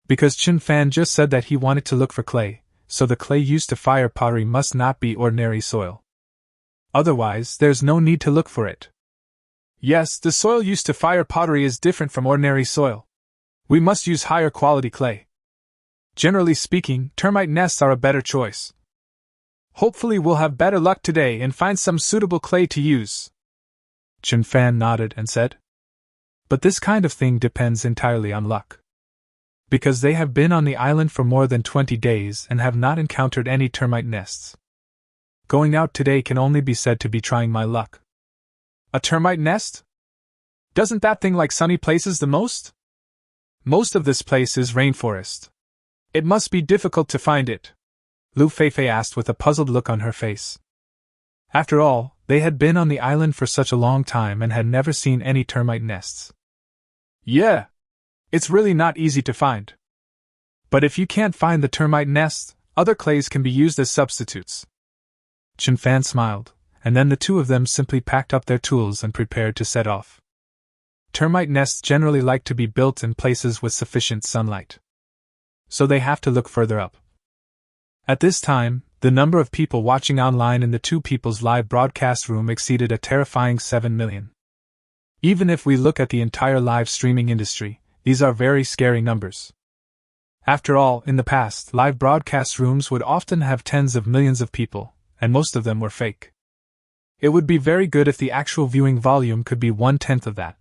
Because Chen Fan just said that he wanted to look for clay, so the clay used to fire pottery must not be ordinary soil. Otherwise, there's no need to look for it. Yes, the soil used to fire pottery is different from ordinary soil. We must use higher quality clay. Generally speaking, termite nests are a better choice. Hopefully we'll have better luck today and find some suitable clay to use. Chen Fan nodded and said. But this kind of thing depends entirely on luck. Because they have been on the island for more than 20 days and have not encountered any termite nests. Going out today can only be said to be trying my luck. A termite nest? Doesn't that thing like sunny places the most? Most of this place is rainforest. It must be difficult to find it, Lu Feifei asked with a puzzled look on her face. After all, they had been on the island for such a long time and had never seen any termite nests. Yeah. It's really not easy to find. But if you can't find the termite nest, other clays can be used as substitutes. Chen Fan smiled, and then the two of them simply packed up their tools and prepared to set off. Termite nests generally like to be built in places with sufficient sunlight. So they have to look further up. At this time, the number of people watching online in the Two People's live broadcast room exceeded a terrifying 7 million. Even if we look at the entire live streaming industry, these are very scary numbers. After all, in the past, live broadcast rooms would often have tens of millions of people, and most of them were fake. It would be very good if the actual viewing volume could be 1/10 of that.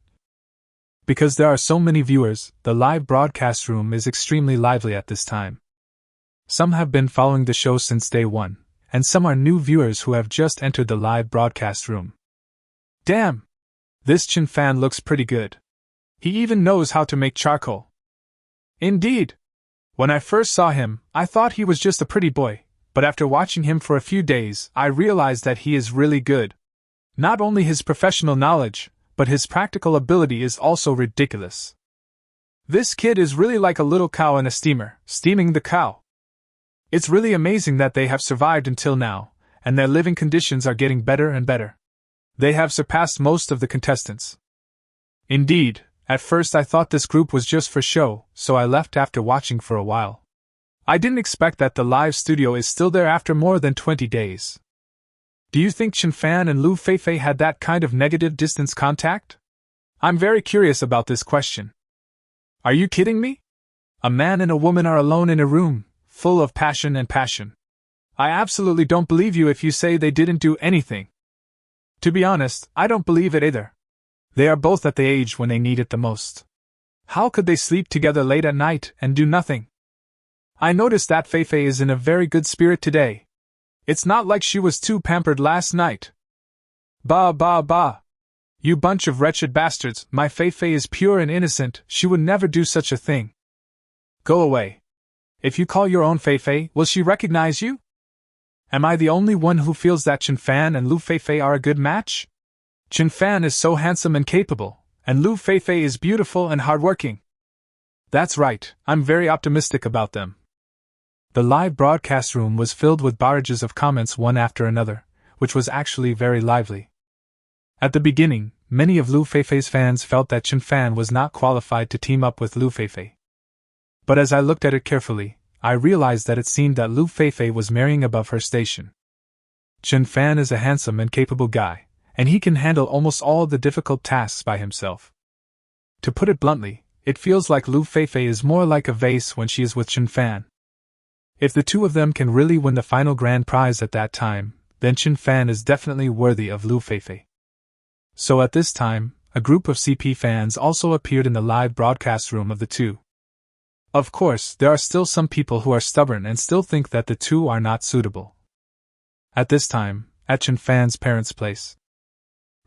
Because there are so many viewers, the live broadcast room is extremely lively at this time. Some have been following the show since day one, and some are new viewers who have just entered the live broadcast room. Damn! This Chen Fan looks pretty good. He even knows how to make charcoal. Indeed. When I first saw him, I thought he was just a pretty boy, but after watching him for a few days, I realized that he is really good. Not only his professional knowledge, but his practical ability is also ridiculous. This kid is really like a little cow in a steamer, steaming the cow. It's really amazing that they have survived until now, and their living conditions are getting better and better. They have surpassed most of the contestants. Indeed, at first I thought this group was just for show, so I left after watching for a while. I didn't expect that the live studio is still there after more than 20 days. Do you think Chen Fan and Lu Feifei had that kind of negative distance contact? I'm very curious about this question. Are you kidding me? A man and a woman are alone in a room, full of passion and passion. I absolutely don't believe you if you say they didn't do anything. To be honest, I don't believe it either. They are both at the age when they need it the most. How could they sleep together late at night and do nothing? I noticed that Feifei is in a very good spirit today. It's not like she was too pampered last night. Bah bah bah. You bunch of wretched bastards, my Feifei is pure and innocent, she would never do such a thing. Go away. If you call your own Feifei, will she recognize you? Am I the only one who feels that Chen Fan and Lu Feifei are a good match? Chen Fan is so handsome and capable, and Lu Feifei is beautiful and hardworking. That's right, I'm very optimistic about them. The live broadcast room was filled with barrages of comments one after another, which was actually very lively. At the beginning, many of Lu Feifei's fans felt that Chen Fan was not qualified to team up with Lu Feifei. But as I looked at it carefully, I realized that it seemed that Lu Feifei was marrying above her station. Chen Fan is a handsome and capable guy, and he can handle almost all the difficult tasks by himself. To put it bluntly, it feels like Lu Feifei is more like a vase when she is with Chen Fan. If the two of them can really win the final grand prize at that time, then Chen Fan is definitely worthy of Lu Feifei. So at this time, a group of CP fans also appeared in the live broadcast room of the two. Of course, there are still some people who are stubborn and still think that the two are not suitable. At this time, at Chen Fan's parents' place.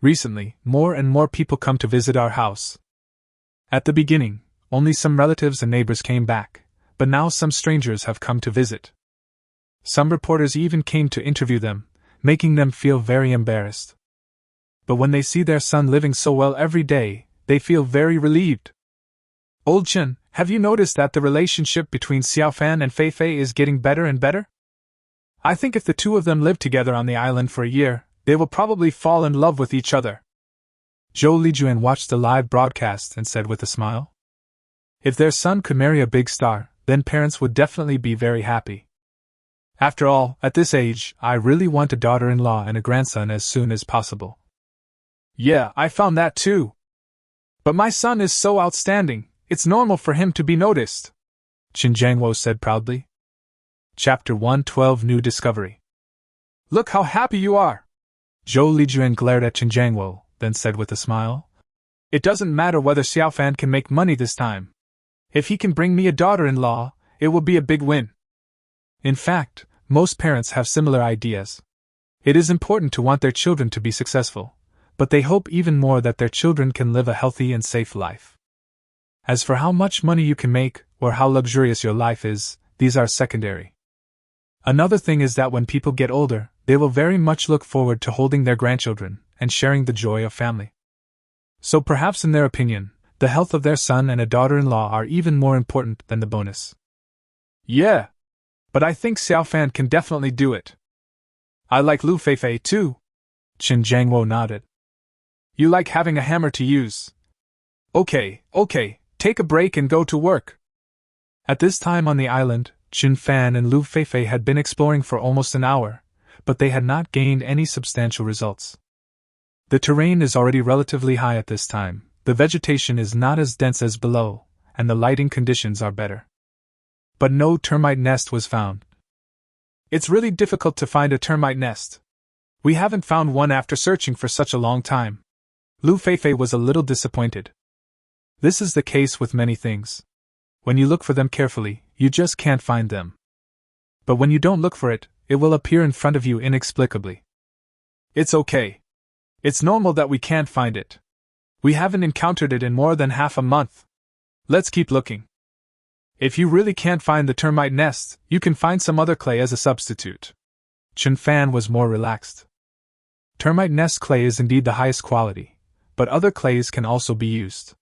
Recently, more and more people come to visit our house. At the beginning, only some relatives and neighbors came back, but now some strangers have come to visit. Some reporters even came to interview them, making them feel very embarrassed. But when they see their son living so well every day, they feel very relieved. Old Chen, have you noticed that the relationship between Xiaofan and Feifei is getting better and better? I think if the two of them live together on the island for a year, they will probably fall in love with each other. Zhou Lijuan watched the live broadcast and said with a smile. If their son could marry a big star, then parents would definitely be very happy. After all, at this age, I really want a daughter-in-law and a grandson as soon as possible. Yeah, I found that too. But my son is so outstanding, it's normal for him to be noticed, Qin Jiangwo said proudly. Chapter 112 New Discovery. Look how happy you are! Zhou Lijuan glared at Qin Jiangwo, then said with a smile. It doesn't matter whether Xiaofan can make money this time. If he can bring me a daughter-in-law, it will be a big win. In fact, most parents have similar ideas. It is important to want their children to be successful, but they hope even more that their children can live a healthy and safe life. As for how much money you can make, or how luxurious your life is, these are secondary. Another thing is that when people get older, they will very much look forward to holding their grandchildren and sharing the joy of family. So perhaps in their opinion, the health of their son and a daughter-in-law are even more important than the bonus. Yeah, but I think Xiaofan can definitely do it. I like Lu Feifei too, Qin Jiangwo nodded. You like having a hammer to use. Okay, take a break and go to work. At this time on the island, Chen Fan and Lu Feifei had been exploring for almost an hour, but they had not gained any substantial results. The terrain is already relatively high at this time, the vegetation is not as dense as below, and the lighting conditions are better. But no termite nest was found. It's really difficult to find a termite nest. We haven't found one after searching for such a long time. Lu Feifei was a little disappointed. This is the case with many things. When you look for them carefully, you just can't find them. But when you don't look for it, it will appear in front of you inexplicably. It's okay. It's normal that we can't find it. We haven't encountered it in more than half a month. Let's keep looking. If you really can't find the termite nest, you can find some other clay as a substitute. Chen Fan was more relaxed. Termite nest clay is indeed the highest quality, but other clays can also be used.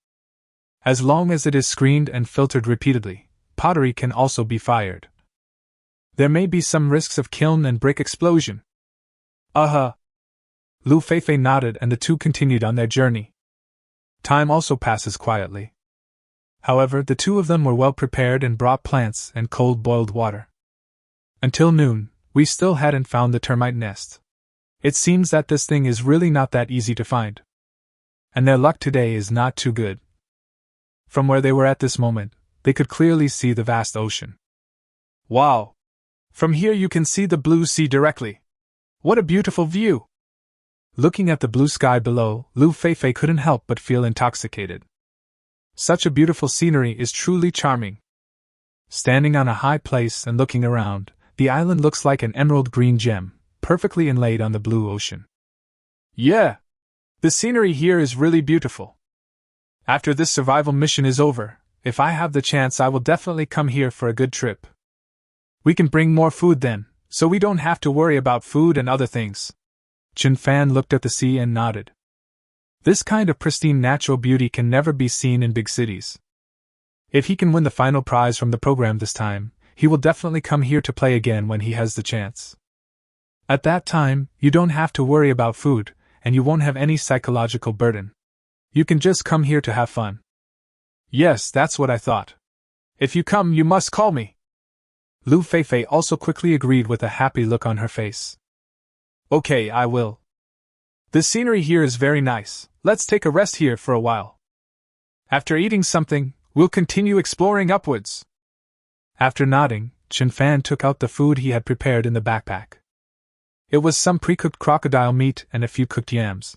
As long as it is screened and filtered repeatedly, pottery can also be fired. There may be some risks of kiln and brick explosion. Lu Feifei nodded and the two continued on their journey. Time also passes quietly. However, the two of them were well prepared and brought plants and cold boiled water. Until noon, we still hadn't found the termite nest. It seems that this thing is really not that easy to find. And their luck today is not too good. From where they were at this moment, they could clearly see the vast ocean. Wow! From here you can see the blue sea directly. What a beautiful view! Looking at the blue sky below, Lu Feifei couldn't help but feel intoxicated. Such a beautiful scenery is truly charming. Standing on a high place and looking around, the island looks like an emerald green gem, perfectly inlaid on the blue ocean. Yeah! The scenery here is really beautiful. After this survival mission is over, if I have the chance I will definitely come here for a good trip. We can bring more food then, so we don't have to worry about food and other things. Chen Fan looked at the sea and nodded. This kind of pristine natural beauty can never be seen in big cities. If he can win the final prize from the program this time, he will definitely come here to play again when he has the chance. At that time, you don't have to worry about food, and you won't have any psychological burden. You can just come here to have fun. Yes, that's what I thought. If you come, you must call me. Lu Feifei also quickly agreed with a happy look on her face. Okay, I will. The scenery here is very nice. Let's take a rest here for a while. After eating something, we'll continue exploring upwards. After nodding, Chen Fan took out the food he had prepared in the backpack. It was some pre-cooked crocodile meat and a few cooked yams.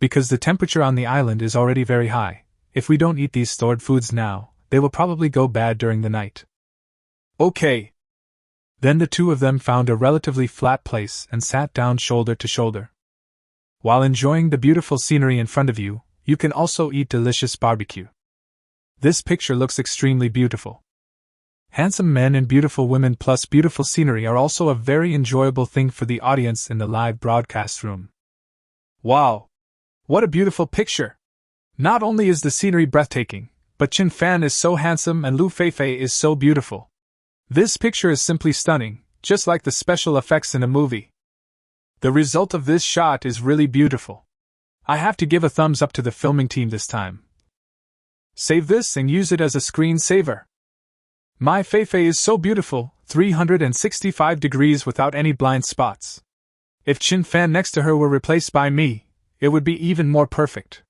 Because the temperature on the island is already very high, if we don't eat these stored foods now, they will probably go bad during the night. Okay. Then the two of them found a relatively flat place and sat down shoulder to shoulder. While enjoying the beautiful scenery in front of you, you can also eat delicious barbecue. This picture looks extremely beautiful. Handsome men and beautiful women plus beautiful scenery are also a very enjoyable thing for the audience in the live broadcast room. Wow! What a beautiful picture! Not only is the scenery breathtaking, but Chen Fan is so handsome and Lu Feifei is so beautiful. This picture is simply stunning, just like the special effects in a movie. The result of this shot is really beautiful. I have to give a thumbs up to the filming team this time. Save this and use it as a screensaver. My Feifei is so beautiful, 365 degrees without any blind spots. If Chen Fan next to her were replaced by me, it would be even more perfect.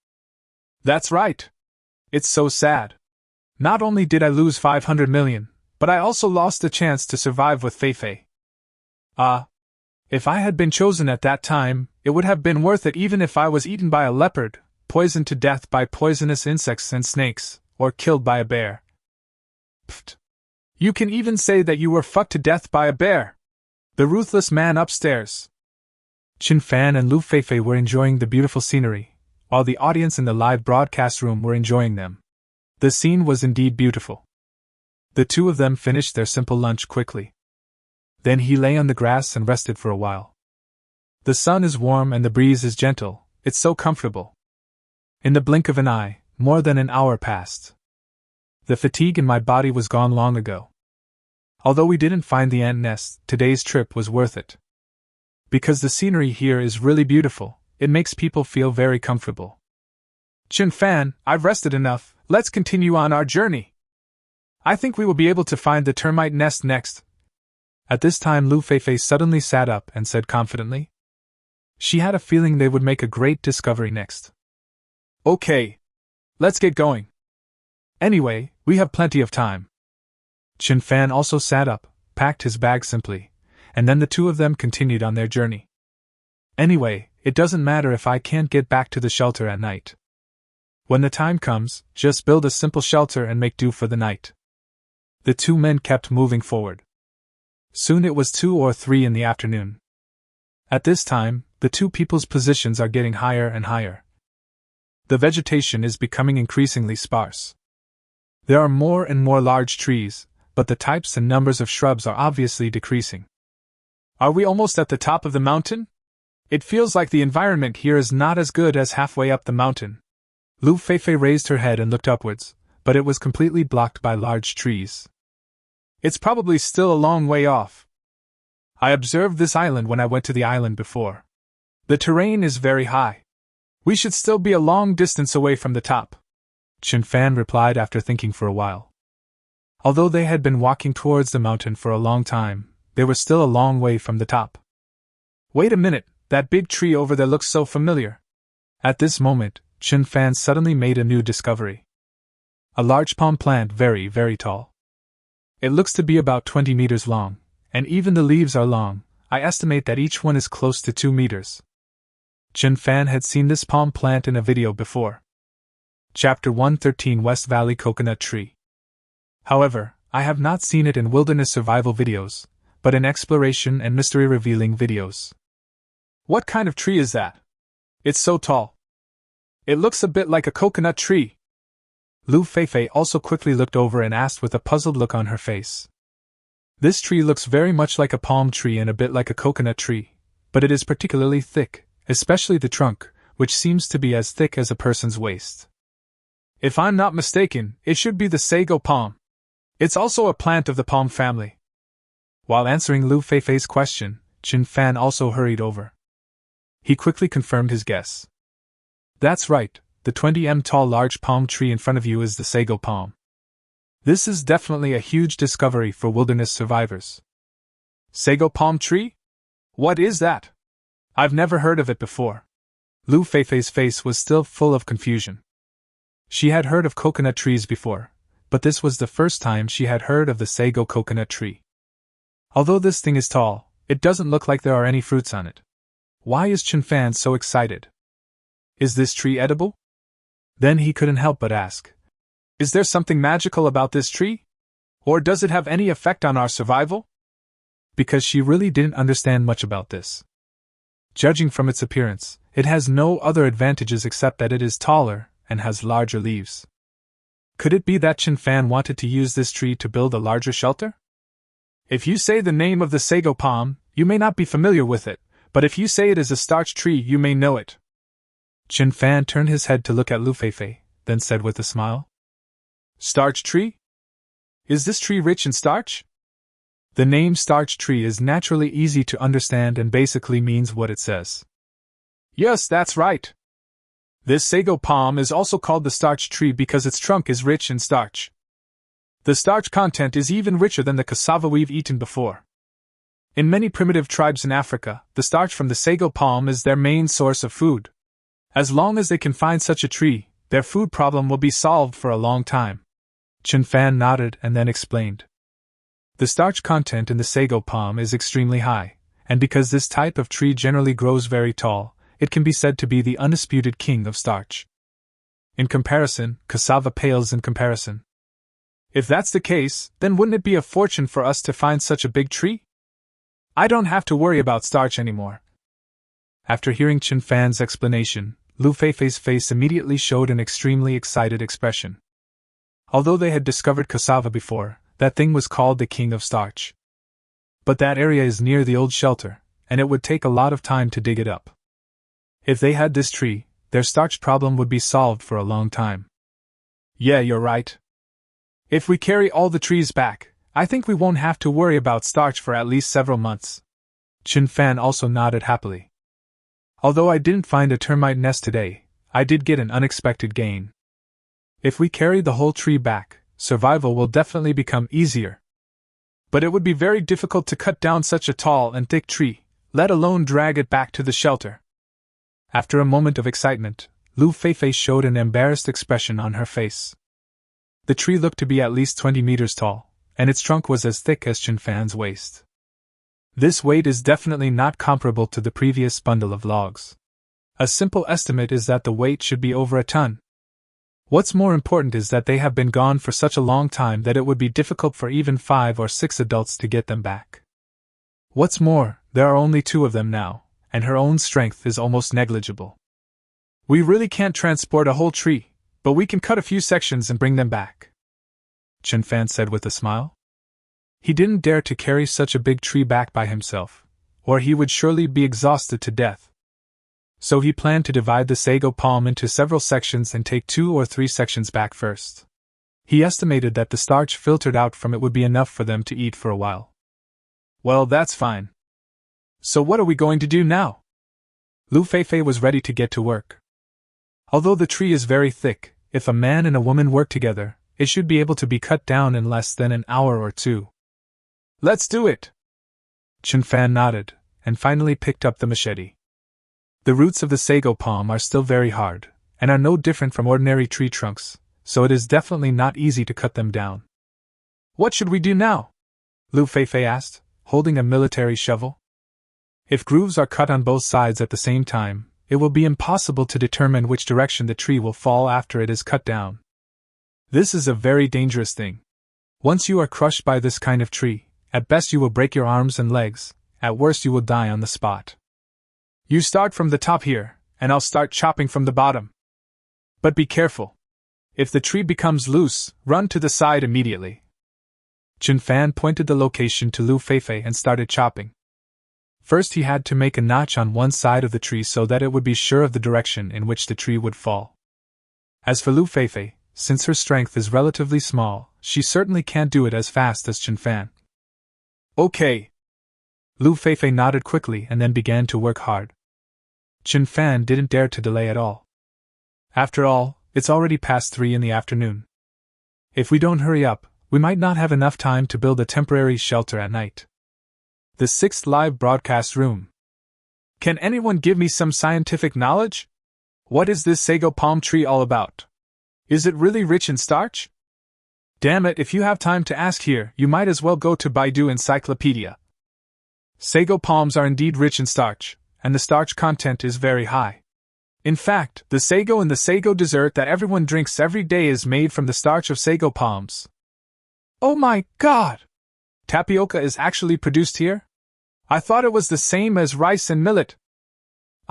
That's right. It's so sad. Not only did I lose 500 million, but I also lost the chance to survive with Feifei. If I had been chosen at that time, it would have been worth it even if I was eaten by a leopard, poisoned to death by poisonous insects and snakes, or killed by a bear. Pfft. You can even say that you were fucked to death by a bear. The ruthless man upstairs. Chen Fan and Lu Feifei were enjoying the beautiful scenery, while the audience in the live broadcast room were enjoying them. The scene was indeed beautiful. The two of them finished their simple lunch quickly. Then he lay on the grass and rested for a while. The sun is warm and the breeze is gentle, it's so comfortable. In the blink of an eye, more than an hour passed. The fatigue in my body was gone long ago. Although we didn't find the ant nest, today's trip was worth it. Because the scenery here is really beautiful, it makes people feel very comfortable. Chen Fan, I've rested enough, let's continue on our journey. I think we will be able to find the termite nest next. At this time Lu Feifei suddenly sat up and said confidently. She had a feeling they would make a great discovery next. Okay. Let's get going. Anyway, we have plenty of time. Chen Fan also sat up, packed his bag simply, and then the two of them continued on their journey. Anyway, it doesn't matter if I can't get back to the shelter at night. When the time comes, just build a simple shelter and make do for the night. The two men kept moving forward. Soon it was 2 or 3 in the afternoon. At this time, the two people's positions are getting higher and higher. The vegetation is becoming increasingly sparse. There are more and more large trees, but the types and numbers of shrubs are obviously decreasing. Are we almost at the top of the mountain? It feels like the environment here is not as good as halfway up the mountain. Lu Feifei raised her head and looked upwards, but it was completely blocked by large trees. It's probably still a long way off. I observed this island when I went to the island before. The terrain is very high. We should still be a long distance away from the top, Chen Fan replied after thinking for a while. Although they had been walking towards the mountain for a long time, they were still a long way from the top. Wait a minute, that big tree over there looks so familiar. At this moment, Chen Fan suddenly made a new discovery. A large palm plant very, very tall. It looks to be about 20 meters long, and even the leaves are long. I estimate that each one is close to 2 meters. Chen Fan had seen this palm plant in a video before. Chapter 113 West Valley Coconut Tree. However, I have not seen it in wilderness survival videos, but in exploration and mystery revealing videos. What kind of tree is that? It's so tall. It looks a bit like a coconut tree. Lu Feifei also quickly looked over and asked with a puzzled look on her face. This tree looks very much like a palm tree and a bit like a coconut tree, but it is particularly thick, especially the trunk, which seems to be as thick as a person's waist. If I'm not mistaken, it should be the sago palm. It's also a plant of the palm family. While answering Lu Feifei's question, Chen Fan also hurried over. He quickly confirmed his guess. That's right, the 20 m tall large palm tree in front of you is the sago palm. This is definitely a huge discovery for wilderness survivors. Sago palm tree? What is that? I've never heard of it before. Lu Feifei's face was still full of confusion. She had heard of coconut trees before, but this was the first time she had heard of the sago coconut tree. Although this thing is tall, it doesn't look like there are any fruits on it. Why is Chen Fan so excited? Is this tree edible? Then he couldn't help but ask. Is there something magical about this tree? Or does it have any effect on our survival? Because she really didn't understand much about this. Judging from its appearance, it has no other advantages except that it is taller and has larger leaves. Could it be that Chen Fan wanted to use this tree to build a larger shelter? If you say the name of the sago palm, you may not be familiar with it, but if you say it is a starch tree, you may know it. Chen Fan turned his head to look at Lu Feifei, then said with a smile. Starch tree? Is this tree rich in starch? The name starch tree is naturally easy to understand and basically means what it says. Yes, that's right. This sago palm is also called the starch tree because its trunk is rich in starch. The starch content is even richer than the cassava we've eaten before. In many primitive tribes in Africa, the starch from the sago palm is their main source of food. As long as they can find such a tree, their food problem will be solved for a long time. Chen Fan nodded and then explained. The starch content in the sago palm is extremely high, and because this type of tree generally grows very tall, it can be said to be the undisputed king of starch. In comparison, cassava pales in comparison. If that's the case, then wouldn't it be a fortune for us to find such a big tree? I don't have to worry about starch anymore. After hearing Chen Fan's explanation, Lu Feifei's face immediately showed an extremely excited expression. Although they had discovered cassava before, that thing was called the king of starch. But that area is near the old shelter, and it would take a lot of time to dig it up. If they had this tree, their starch problem would be solved for a long time. Yeah, you're right. If we carry all the trees back, I think we won't have to worry about starch for at least several months. Chen Fan also nodded happily. Although I didn't find a termite nest today, I did get an unexpected gain. If we carry the whole tree back, survival will definitely become easier. But it would be very difficult to cut down such a tall and thick tree, let alone drag it back to the shelter. After a moment of excitement, Lu Feifei showed an embarrassed expression on her face. The tree looked to be at least 20 meters tall, and its trunk was as thick as Chen Fan's waist. This weight is definitely not comparable to the previous bundle of logs. A simple estimate is that the weight should be over a ton. What's more important is that they have been gone for such a long time that it would be difficult for even 5 or 6 adults to get them back. What's more, there are only 2 of them now, and her own strength is almost negligible. We really can't transport a whole tree, but we can cut a few sections and bring them back, Chen Fan said with a smile. He didn't dare to carry such a big tree back by himself, or he would surely be exhausted to death. So he planned to divide the sago palm into several sections and take 2 or 3 sections back first. He estimated that the starch filtered out from it would be enough for them to eat for a while. Well, that's fine. So what are we going to do now? Lu Feifei was ready to get to work. Although the tree is very thick, if a man and a woman work together, it should be able to be cut down in less than an hour or 2. Let's do it! Chen Fan nodded, and finally picked up the machete. The roots of the sago palm are still very hard, and are no different from ordinary tree trunks, so it is definitely not easy to cut them down. What should we do now? Lu Feifei asked, holding a military shovel. If grooves are cut on both sides at the same time, it will be impossible to determine which direction the tree will fall after it is cut down. This is a very dangerous thing. Once you are crushed by this kind of tree, at best you will break your arms and legs, at worst you will die on the spot. You start from the top here, and I'll start chopping from the bottom. But be careful. If the tree becomes loose, run to the side immediately. Chen Fan pointed the location to Lu Feifei and started chopping. First he had to make a notch on one side of the tree so that it would be sure of the direction in which the tree would fall. As for Lu Feifei, since her strength is relatively small, she certainly can't do it as fast as Chen Fan. Okay. Lu Feifei nodded quickly and then began to work hard. Chen Fan didn't dare to delay at all. After all, it's already past 3 in the afternoon. If we don't hurry up, we might not have enough time to build a temporary shelter at night. The 6th live broadcast room. Can anyone give me some scientific knowledge? What is this sago palm tree all about? Is it really rich in starch? Damn it, if you have time to ask here, you might as well go to Baidu Encyclopedia. Sago palms are indeed rich in starch, and the starch content is very high. In fact, the sago in the sago dessert that everyone drinks every day is made from the starch of sago palms. Oh my god! Tapioca is actually produced here? I thought it was the same as rice and millet.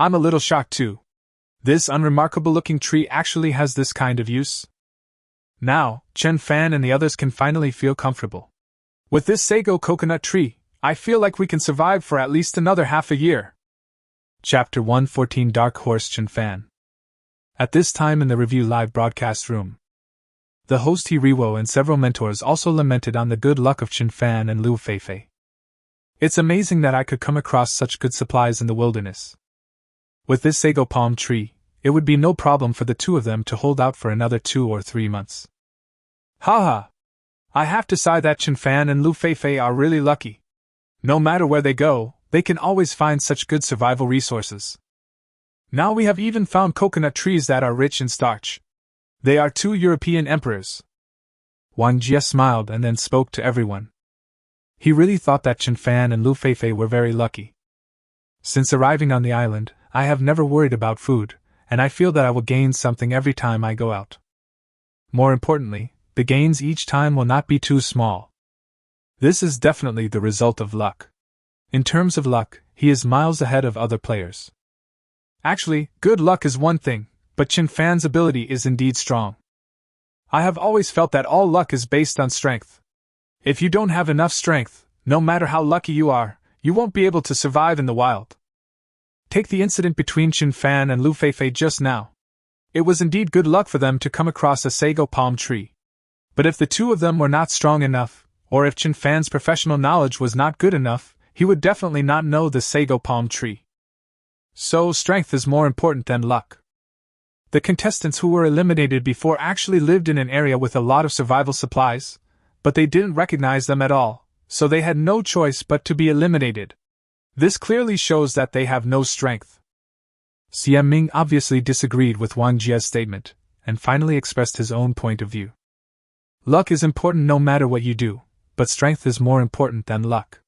I'm a little shocked too. This unremarkable-looking tree actually has this kind of use. Now, Chen Fan and the others can finally feel comfortable. With this sago coconut tree, I feel like we can survive for at least another half a year. Chapter 114 Dark Horse Chen Fan. At this time in the review live broadcast room, the host Hiriwo and several mentors also lamented on the good luck of Chen Fan and Lu Feifei. It's amazing that I could come across such good supplies in the wilderness. With this sago palm tree, it would be no problem for the two of them to hold out for another 2 or 3 months. Haha! I have to say that Chen Fan and Lu Feifei are really lucky. No matter where they go, they can always find such good survival resources. Now we have even found coconut trees that are rich in starch. They are 2 European emperors. Wang Jie smiled and then spoke to everyone. He really thought that Chen Fan and Lu Feifei were very lucky. Since arriving on the island, I have never worried about food, and I feel that I will gain something every time I go out. More importantly, the gains each time will not be too small. This is definitely the result of luck. In terms of luck, he is miles ahead of other players. Actually, good luck is one thing, but Chen Fan's ability is indeed strong. I have always felt that all luck is based on strength. If you don't have enough strength, no matter how lucky you are, you won't be able to survive in the wild. Take the incident between Chen Fan and Lu Feifei just now. It was indeed good luck for them to come across a sago palm tree. But if the two of them were not strong enough, or if Chen Fan's professional knowledge was not good enough, he would definitely not know the sago palm tree. So strength is more important than luck. The contestants who were eliminated before actually lived in an area with a lot of survival supplies, but they didn't recognize them at all, so they had no choice but to be eliminated. This clearly shows that they have no strength. Xie Ming obviously disagreed with Wang Jie's statement, and finally expressed his own point of view. Luck is important no matter what you do, but strength is more important than luck.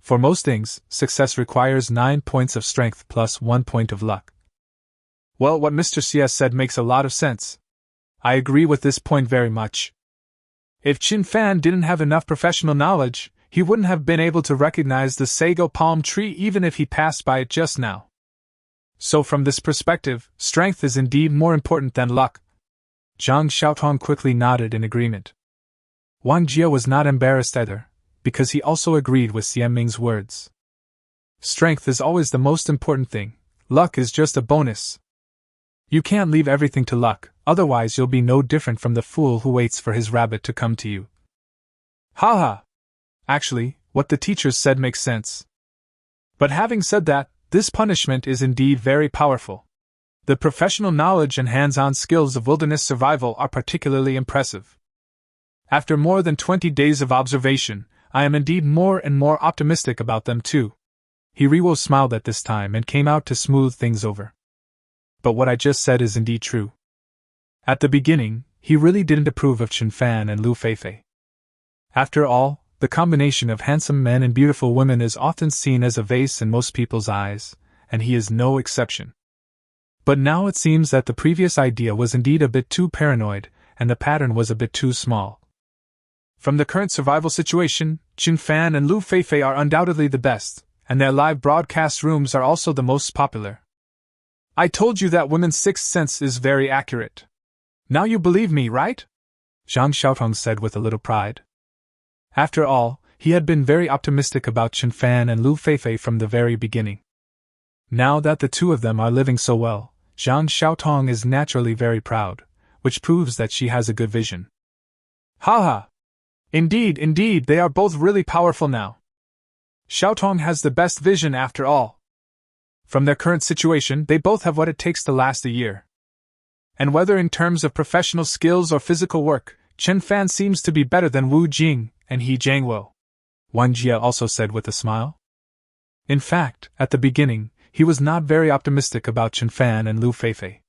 For most things, success requires 9 points of strength plus 1 point of luck. Well, what Mr. Xie said makes a lot of sense. I agree with this point very much. If Chen Fan didn't have enough professional knowledge, he wouldn't have been able to recognize the sago palm tree even if he passed by it just now. So from this perspective, strength is indeed more important than luck. Zhang Xiaotong quickly nodded in agreement. Wang Jie was not embarrassed either, because he also agreed with Xian Ming's words. Strength is always the most important thing, luck is just a bonus. You can't leave everything to luck, otherwise you'll be no different from the fool who waits for his rabbit to come to you. Haha! Actually, what the teachers said makes sense. But having said that, this punishment is indeed very powerful. The professional knowledge and hands-on skills of wilderness survival are particularly impressive. After more than 20 days of observation, I am indeed more and more optimistic about them too. Hiriwo smiled at this time and came out to smooth things over. But what I just said is indeed true. At the beginning, he really didn't approve of Chen Fan and Lu Feifei. After all, the combination of handsome men and beautiful women is often seen as a vase in most people's eyes, and he is no exception. But now it seems that the previous idea was indeed a bit too paranoid, and the pattern was a bit too small. From the current survival situation, Chen Fan and Lu Feifei are undoubtedly the best, and their live broadcast rooms are also the most popular. I told you that women's sixth sense is very accurate. Now you believe me, right? Zhang Xiaotong said with a little pride. After all, he had been very optimistic about Chen Fan and Lu Feifei from the very beginning. Now that the two of them are living so well, Zhang Xiaotong is naturally very proud, which proves that she has a good vision. Haha! Indeed, they are both really powerful now. Xiaotong has the best vision after all. From their current situation, they both have what it takes to last a year. And whether in terms of professional skills or physical work, Chen Fan seems to be better than Wu Jing and He Jiangwo, Wang Jie also said with a smile. In fact, at the beginning, he was not very optimistic about Chen Fan and Lu Feifei.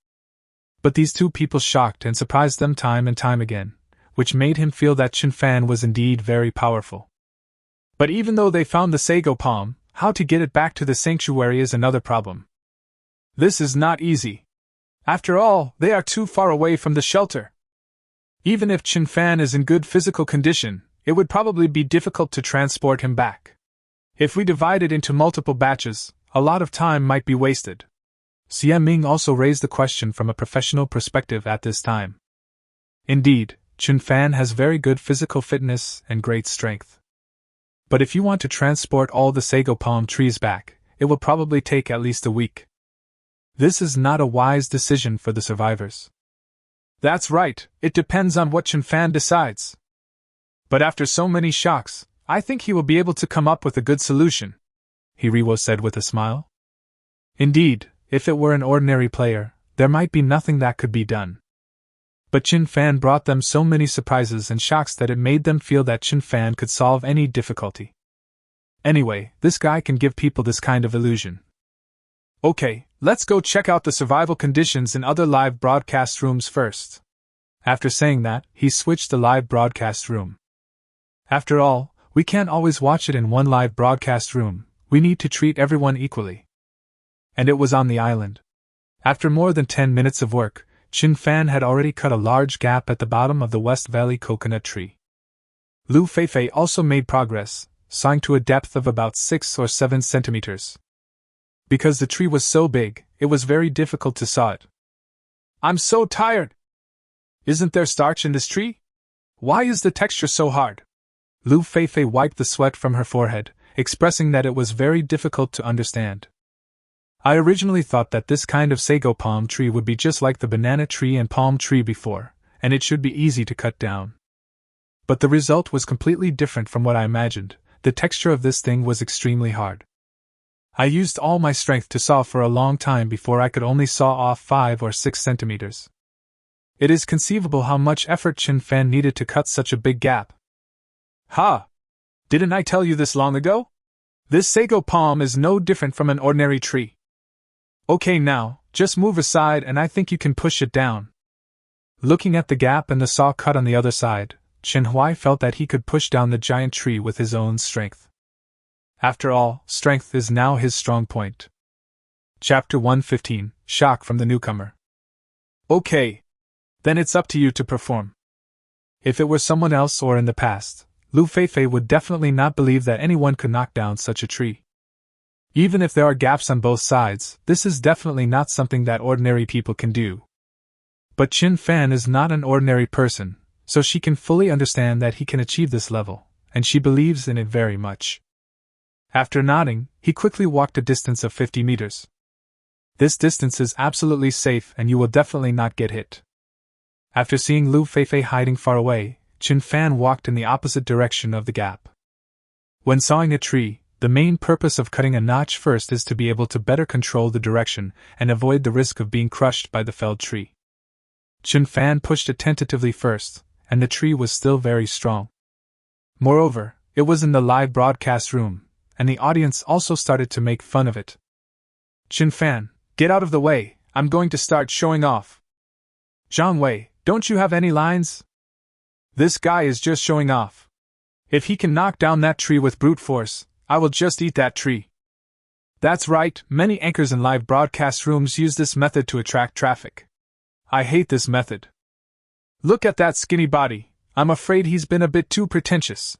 But these two people shocked and surprised them time and time again, which made him feel that Chen Fan was indeed very powerful. But even though they found the sago palm, how to get it back to the sanctuary is another problem. This is not easy. After all, they are too far away from the shelter. Even if Chen Fan is in good physical condition, it would probably be difficult to transport him back. If we divide it into multiple batches, a lot of time might be wasted. Xian Ming also raised the question from a professional perspective at this time. Indeed, Chen Fan has very good physical fitness and great strength. But if you want to transport all the sago palm trees back, it will probably take at least a week. This is not a wise decision for the survivors. That's right, it depends on what Chen Fan decides. But after so many shocks, I think he will be able to come up with a good solution, Hiriwo said with a smile. Indeed, if it were an ordinary player, there might be nothing that could be done. But Chen Fan brought them so many surprises and shocks that it made them feel that Chen Fan could solve any difficulty. Anyway, this guy can give people this kind of illusion. Okay, let's go check out the survival conditions in other live broadcast rooms first. After saying that, he switched the live broadcast room. After all, we can't always watch it in one live broadcast room, we need to treat everyone equally. And it was on the island. After more than 10 minutes of work, Chen Fan had already cut a large gap at the bottom of the West Valley coconut tree. Lu Feifei also made progress, sawing to a depth of about 6 or 7 centimeters. Because the tree was so big, it was very difficult to saw it. I'm so tired! Isn't there starch in this tree? Why is the texture so hard? Lu Feifei wiped the sweat from her forehead, expressing that it was very difficult to understand. I originally thought that this kind of sago palm tree would be just like the banana tree and palm tree before, and it should be easy to cut down. But the result was completely different from what I imagined. The texture of this thing was extremely hard. I used all my strength to saw for a long time before I could only saw off 5 or 6 centimeters. It is conceivable how much effort Chen Fan needed to cut such a big gap. Ha! Didn't I tell you this long ago? This sago palm is no different from an ordinary tree. Okay now, just move aside and I think you can push it down. Looking at the gap and the saw cut on the other side, Chen Huai felt that he could push down the giant tree with his own strength. After all, strength is now his strong point. Chapter 115, Shock from the Newcomer. Okay. Then it's up to you to perform. If it were someone else or in the past, Lu Feifei would definitely not believe that anyone could knock down such a tree. Even if there are gaps on both sides, this is definitely not something that ordinary people can do. But Chin Fan is not an ordinary person, so she can fully understand that he can achieve this level, and she believes in it very much. After nodding, he quickly walked a distance of 50 meters. This distance is absolutely safe and you will definitely not get hit. After seeing Lu Feifei hiding far away, Chin Fan walked in the opposite direction of the gap. When sawing a tree, the main purpose of cutting a notch first is to be able to better control the direction and avoid the risk of being crushed by the felled tree. Chin Fan pushed it tentatively first, and the tree was still very strong. Moreover, it was in the live broadcast room, and the audience also started to make fun of it. Chin Fan, get out of the way, I'm going to start showing off. Zhang Wei, don't you have any lines? This guy is just showing off. If he can knock down that tree with brute force, I will just eat that tree. That's right, many anchors in live broadcast rooms use this method to attract traffic. I hate this method. Look at that skinny body, I'm afraid he's been a bit too pretentious.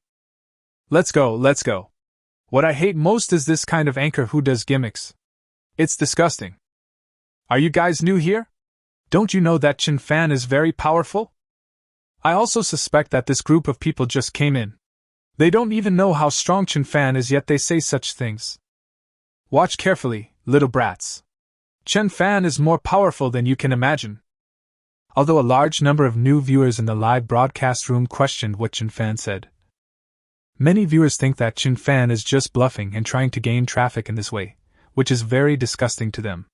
Let's go, let's go. What I hate most is this kind of anchor who does gimmicks. It's disgusting. Are you guys new here? Don't you know that Chin Fan is very powerful? I also suspect that this group of people just came in. They don't even know how strong Chin Fan is, yet they say such things. Watch carefully, little brats. Chin Fan is more powerful than you can imagine. Although a large number of new viewers in the live broadcast room questioned what Chin Fan said, many viewers think that Chin Fan is just bluffing and trying to gain traffic in this way, which is very disgusting to them.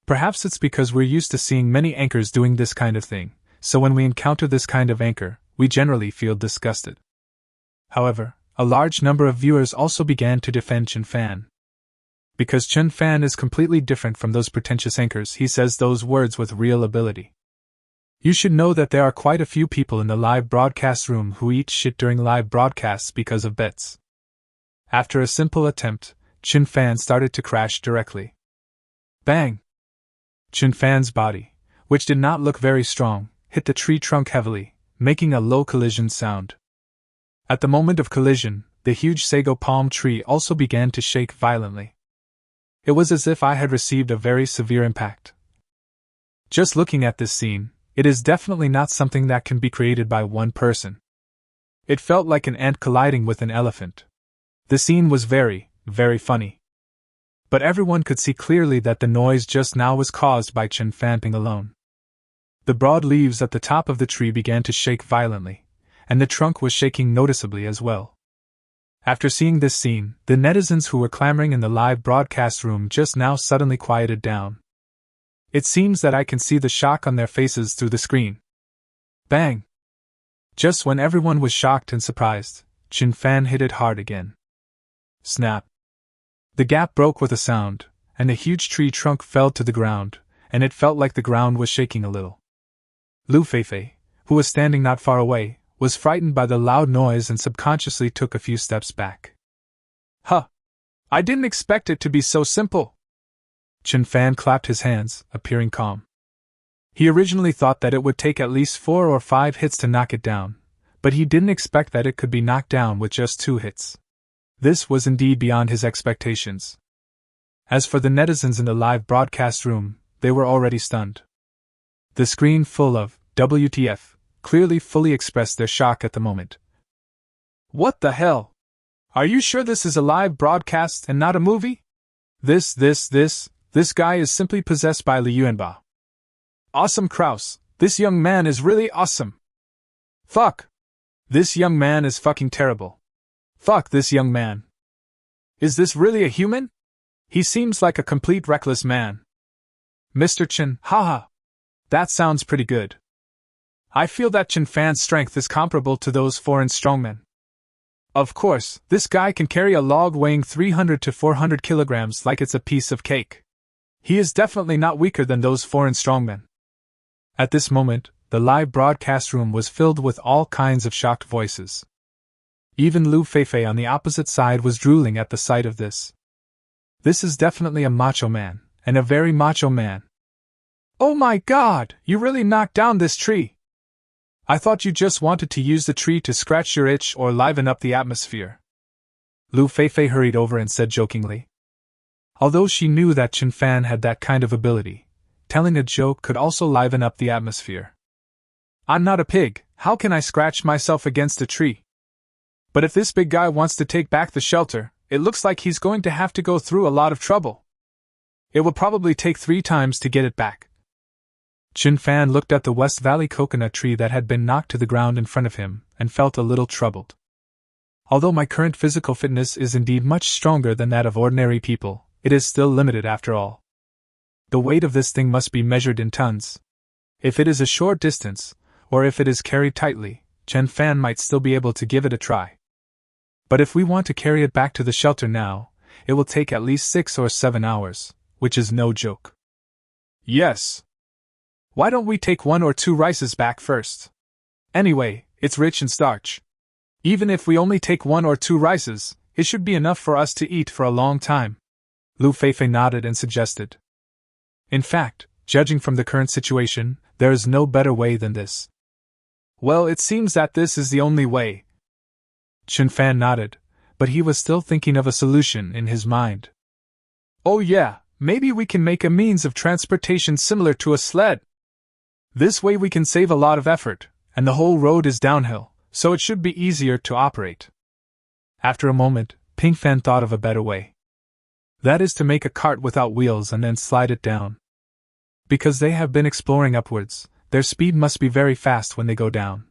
Perhaps it's because we're used to seeing many anchors doing this kind of thing, so when we encounter this kind of anchor, we generally feel disgusted. However, a large number of viewers also began to defend Chin Fan. Because Chin Fan is completely different from those pretentious anchors, he says those words with real ability. You should know that there are quite a few people in the live broadcast room who eat shit during live broadcasts because of bets. After a simple attempt, Chin Fan started to crash directly. Bang! Chin Fan's body, which did not look very strong, hit the tree trunk heavily, making a low collision sound. At the moment of collision, the huge sago palm tree also began to shake violently. It was as if I had received a very severe impact. Just looking at this scene, it is definitely not something that can be created by one person. It felt like an ant colliding with an elephant. The scene was very, very funny. But everyone could see clearly that the noise just now was caused by Chin Fan alone. The broad leaves at the top of the tree began to shake violently, and the trunk was shaking noticeably as well. After seeing this scene, the netizens who were clamoring in the live broadcast room just now suddenly quieted down. It seems that I can see the shock on their faces through the screen. Bang! Just when everyone was shocked and surprised, Chin Fan hit it hard again. Snap! The gap broke with a sound, and the huge tree trunk fell to the ground, and it felt like the ground was shaking a little. Lu Feifei, who was standing not far away, was frightened by the loud noise and subconsciously took a few steps back. Huh! I didn't expect it to be so simple! Chin Fan clapped his hands, appearing calm. He originally thought that it would take at least 4 or 5 hits to knock it down, but he didn't expect that it could be knocked down with just 2 hits. This was indeed beyond his expectations. As for the netizens in the live broadcast room, they were already stunned. The screen full of WTF clearly fully expressed their shock at the moment. What the hell? Are you sure this is a live broadcast and not a movie? This guy is simply possessed by Li Yuanba. Awesome Kraus, this young man is really awesome. Fuck! This young man is fucking terrible. Fuck this young man. Is this really a human? He seems like a complete reckless man. Mr. Chin, haha. That sounds pretty good. I feel that Chin Fan's strength is comparable to those foreign strongmen. Of course, this guy can carry a log weighing 300 to 400 kilograms like it's a piece of cake. He is definitely not weaker than those foreign strongmen. At this moment, the live broadcast room was filled with all kinds of shocked voices. Even Lu Feifei on the opposite side was drooling at the sight of this. This is definitely a macho man, and a very macho man. Oh my god, you really knocked down this tree! I thought you just wanted to use the tree to scratch your itch or liven up the atmosphere. Lu Feifei hurried over and said jokingly. Although she knew that Chen Fan had that kind of ability, telling a joke could also liven up the atmosphere. I'm not a pig, how can I scratch myself against a tree? But if this big guy wants to take back the shelter, it looks like he's going to have to go through a lot of trouble. It will probably take 3 times to get it back. Chen Fan looked at the West Valley coconut tree that had been knocked to the ground in front of him, and felt a little troubled. Although my current physical fitness is indeed much stronger than that of ordinary people, it is still limited after all. The weight of this thing must be measured in tons. If it is a short distance, or if it is carried tightly, Chen Fan might still be able to give it a try. But if we want to carry it back to the shelter now, it will take at least 6 or 7 hours, which is no joke. Yes. Why don't we take 1 or 2 rices back first? Anyway, it's rich in starch. Even if we only take 1 or 2 rices, it should be enough for us to eat for a long time. Lu Feifei nodded and suggested. In fact, judging from the current situation, there is no better way than this. Well, it seems that this is the only way. Chen Fan nodded, but he was still thinking of a solution in his mind. Oh yeah, maybe we can make a means of transportation similar to a sled. This way we can save a lot of effort, and the whole road is downhill, so it should be easier to operate. After a moment, Ping Fan thought of a better way. That is to make a cart without wheels and then slide it down. Because they have been exploring upwards, their speed must be very fast when they go down.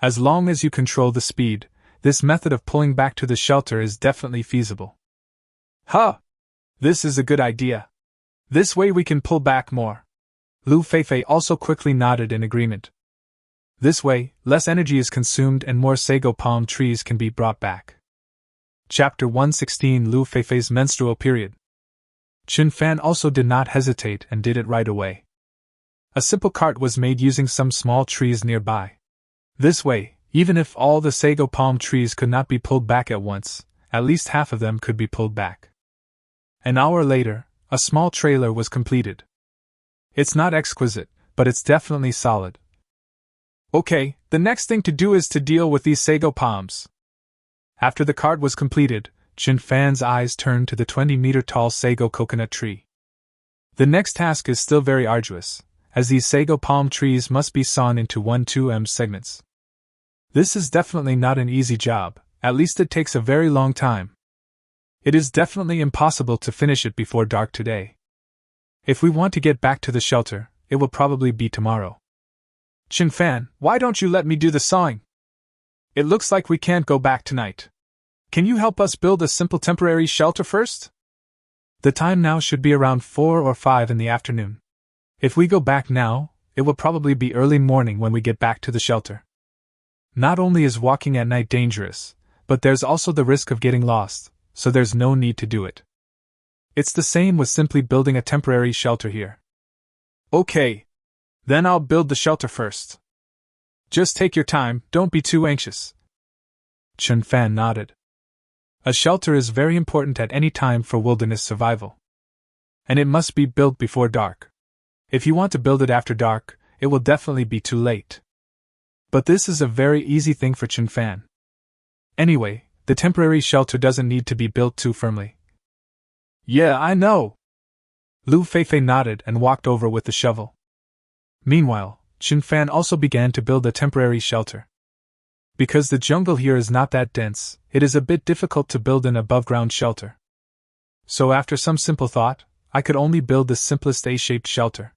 As long as you control the speed, this method of pulling back to the shelter is definitely feasible. Huh! This is a good idea. This way we can pull back more. Lu Feifei also quickly nodded in agreement. This way, less energy is consumed and more sago palm trees can be brought back. Chapter 116 Lu Feifei's menstrual period. Chen Fan also did not hesitate and did it right away. A simple cart was made using some small trees nearby. This way, even if all the sago palm trees could not be pulled back at once, at least half of them could be pulled back. An hour later, a small trailer was completed. It's not exquisite, but it's definitely solid. Okay, the next thing to do is to deal with these sago palms. After the cart was completed, Chen Fan's eyes turned to the 20-meter-tall sago coconut tree. The next task is still very arduous, as these sago palm trees must be sawn into 1-2 segments. This is definitely not an easy job, at least it takes a very long time. It is definitely impossible to finish it before dark today. If we want to get back to the shelter, it will probably be tomorrow. Chen Fan, why don't you let me do the sawing? It looks like we can't go back tonight. Can you help us build a simple temporary shelter first? The time now should be around 4 or 5 in the afternoon. If we go back now, it will probably be early morning when we get back to the shelter. Not only is walking at night dangerous, but there's also the risk of getting lost, so there's no need to do it. It's the same with simply building a temporary shelter here. Okay. Then I'll build the shelter first. Just take your time, don't be too anxious. Chen Fan nodded. A shelter is very important at any time for wilderness survival. And it must be built before dark. If you want to build it after dark, it will definitely be too late. But this is a very easy thing for Chen Fan. Anyway, the temporary shelter doesn't need to be built too firmly. Yeah, I know. Lu Feifei nodded and walked over with the shovel. Meanwhile, Chen Fan also began to build a temporary shelter. Because the jungle here is not that dense, it is a bit difficult to build an above-ground shelter. So after some simple thought, I could only build the simplest A-shaped shelter.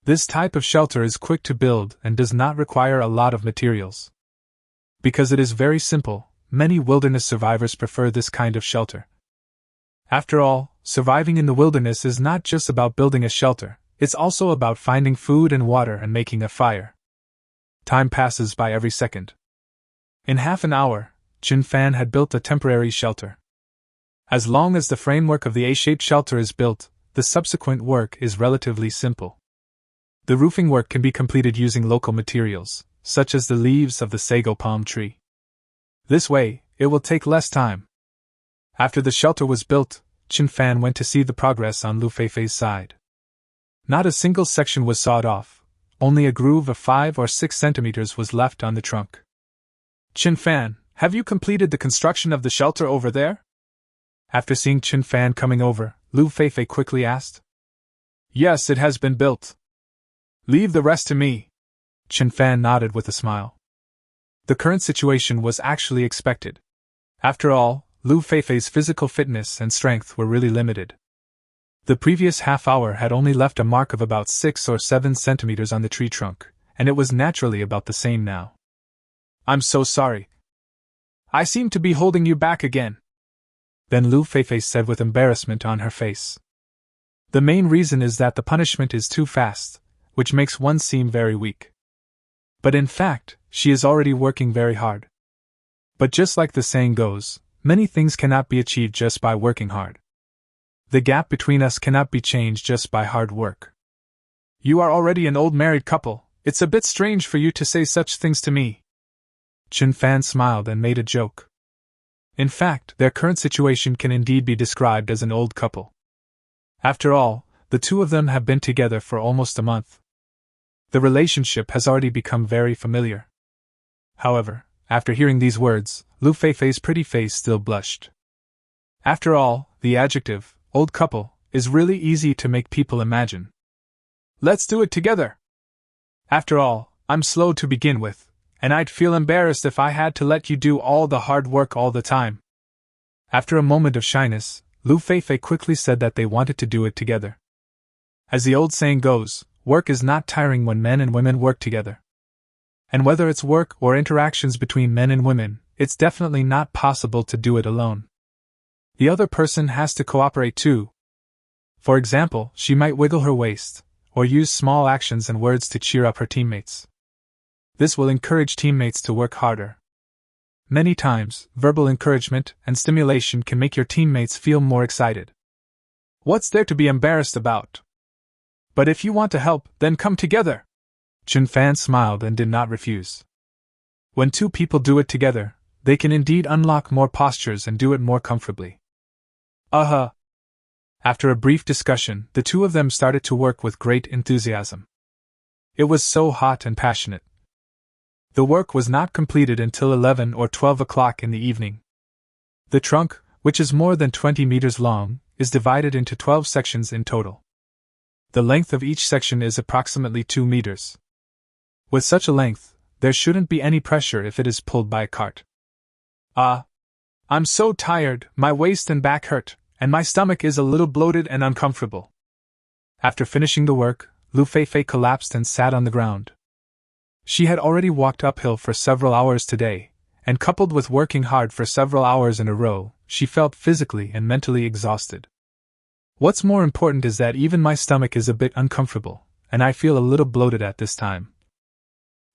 This type of shelter is quick to build and does not require a lot of materials. Because it is very simple, many wilderness survivors prefer this kind of shelter. After all, surviving in the wilderness is not just about building a shelter, it's also about finding food and water and making a fire. Time passes by every second. In half an hour, Chen Fan had built a temporary shelter. As long as the framework of the A-shaped shelter is built, the subsequent work is relatively simple. The roofing work can be completed using local materials, such as the leaves of the sago palm tree. This way, it will take less time. After the shelter was built, Chen Fan went to see the progress on Lu Feifei's side. Not a single section was sawed off, only a groove of 5 or 6 centimeters was left on the trunk. Chen Fan, have you completed the construction of the shelter over there? After seeing Chen Fan coming over, Lu Feifei quickly asked. Yes, it has been built. Leave the rest to me. Chen Fan nodded with a smile. The current situation was actually expected. After all, Lu Feifei's physical fitness and strength were really limited. The previous half hour had only left a mark of about 6 or 7 centimeters on the tree trunk, and it was naturally about the same now. I'm so sorry. I seem to be holding you back again. Then Lu Feifei said with embarrassment on her face. The main reason is that the punishment is too fast, which makes one seem very weak. But in fact, she is already working very hard. But just like the saying goes, many things cannot be achieved just by working hard. The gap between us cannot be changed just by hard work. You are already an old married couple, it's a bit strange for you to say such things to me. Chen Fan smiled and made a joke. In fact, their current situation can indeed be described as an old couple. After all, the two of them have been together for almost a month. The relationship has already become very familiar. However, after hearing these words, Lu Feifei's pretty face still blushed. After all, the adjective, old couple, is really easy to make people imagine. Let's do it together! After all, I'm slow to begin with, and I'd feel embarrassed if I had to let you do all the hard work all the time. After a moment of shyness, Lu Feifei quickly said that they wanted to do it together. As the old saying goes, work is not tiring when men and women work together. And whether it's work or interactions between men and women, it's definitely not possible to do it alone. The other person has to cooperate too. For example, she might wiggle her waist, or use small actions and words to cheer up her teammates. This will encourage teammates to work harder. Many times, verbal encouragement and stimulation can make your teammates feel more excited. What's there to be embarrassed about? But if you want to help, then come together. Chen Fan smiled and did not refuse. When two people do it together, they can indeed unlock more postures and do it more comfortably. After a brief discussion, the two of them started to work with great enthusiasm. It was so hot and passionate. The work was not completed until 11 or 12 o'clock in the evening. The trunk, which is more than 20 meters long, is divided into 12 sections in total. The length of each section is approximately 2 meters. With such a length, there shouldn't be any pressure if it is pulled by a cart. I'm so tired, my waist and back hurt, and my stomach is a little bloated and uncomfortable. After finishing the work, Lu Feifei collapsed and sat on the ground. She had already walked uphill for several hours today, and coupled with working hard for several hours in a row, she felt physically and mentally exhausted. What's more important is that even my stomach is a bit uncomfortable, and I feel a little bloated at this time.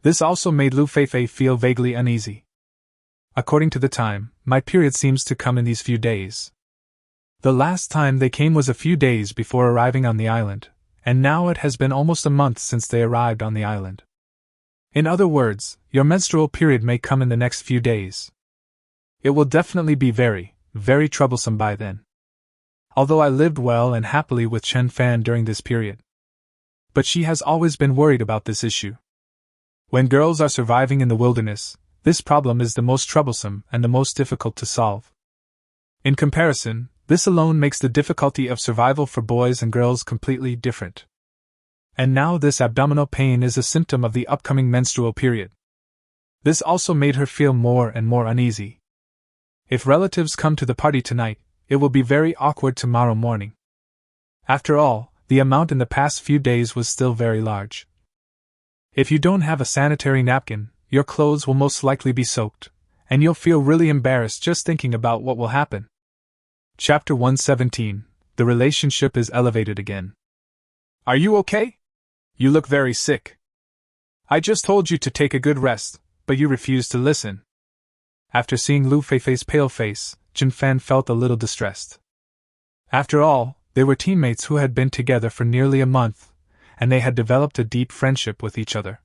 This also made Lu Feifei feel vaguely uneasy. According to the time, my period seems to come in these few days. The last time they came was a few days before arriving on the island, and now it has been almost a month since they arrived on the island. In other words, your menstrual period may come in the next few days. It will definitely be very, very troublesome by then. Although I lived well and happily with Chen Fan during this period. But she has always been worried about this issue. When girls are surviving in the wilderness, this problem is the most troublesome and the most difficult to solve. In comparison, this alone makes the difficulty of survival for boys and girls completely different. And now this abdominal pain is a symptom of the upcoming menstrual period. This also made her feel more and more uneasy. If relatives come to the party tonight, it will be very awkward tomorrow morning. After all, the amount in the past few days was still very large. If you don't have a sanitary napkin, your clothes will most likely be soaked, and you'll feel really embarrassed just thinking about what will happen. Chapter 117. The relationship is elevated again. Are you okay? You look very sick. I just told you to take a good rest, but you refused to listen. After seeing Lu Feifei's pale face, Chen Fan felt a little distressed. After all, they were teammates who had been together for nearly a month, and they had developed a deep friendship with each other.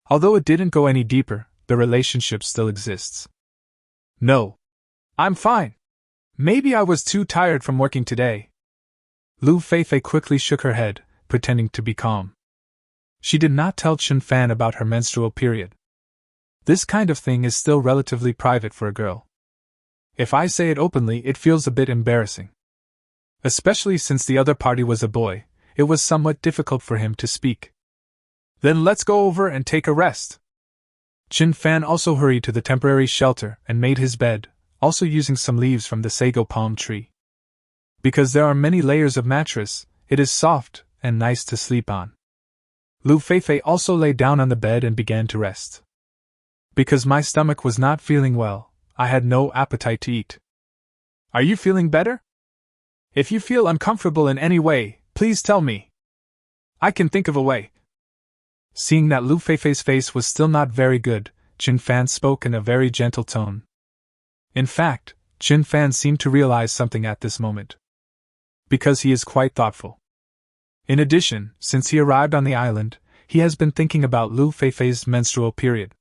Although it didn't go any deeper, the relationship still exists. No. I'm fine. Maybe I was too tired from working today. Lu Feifei quickly shook her head, pretending to be calm. She did not tell Chen Fan about her menstrual period. This kind of thing is still relatively private for a girl. If I say it openly, it feels a bit embarrassing. Especially since the other party was a boy, it was somewhat difficult for him to speak. Then let's go over and take a rest. Chin Fan also hurried to the temporary shelter and made his bed, also using some leaves from the sago palm tree. Because there are many layers of mattress, it is soft and nice to sleep on. Lu Feifei also lay down on the bed and began to rest. Because my stomach was not feeling well, I had no appetite to eat. Are you feeling better? If you feel uncomfortable in any way, please tell me. I can think of a way. Seeing that Lu Feifei's face was still not very good, Chin Fan spoke in a very gentle tone. In fact, Chin Fan seemed to realize something at this moment. Because he is quite thoughtful. In addition, since he arrived on the island, he has been thinking about Lu Feifei's menstrual period.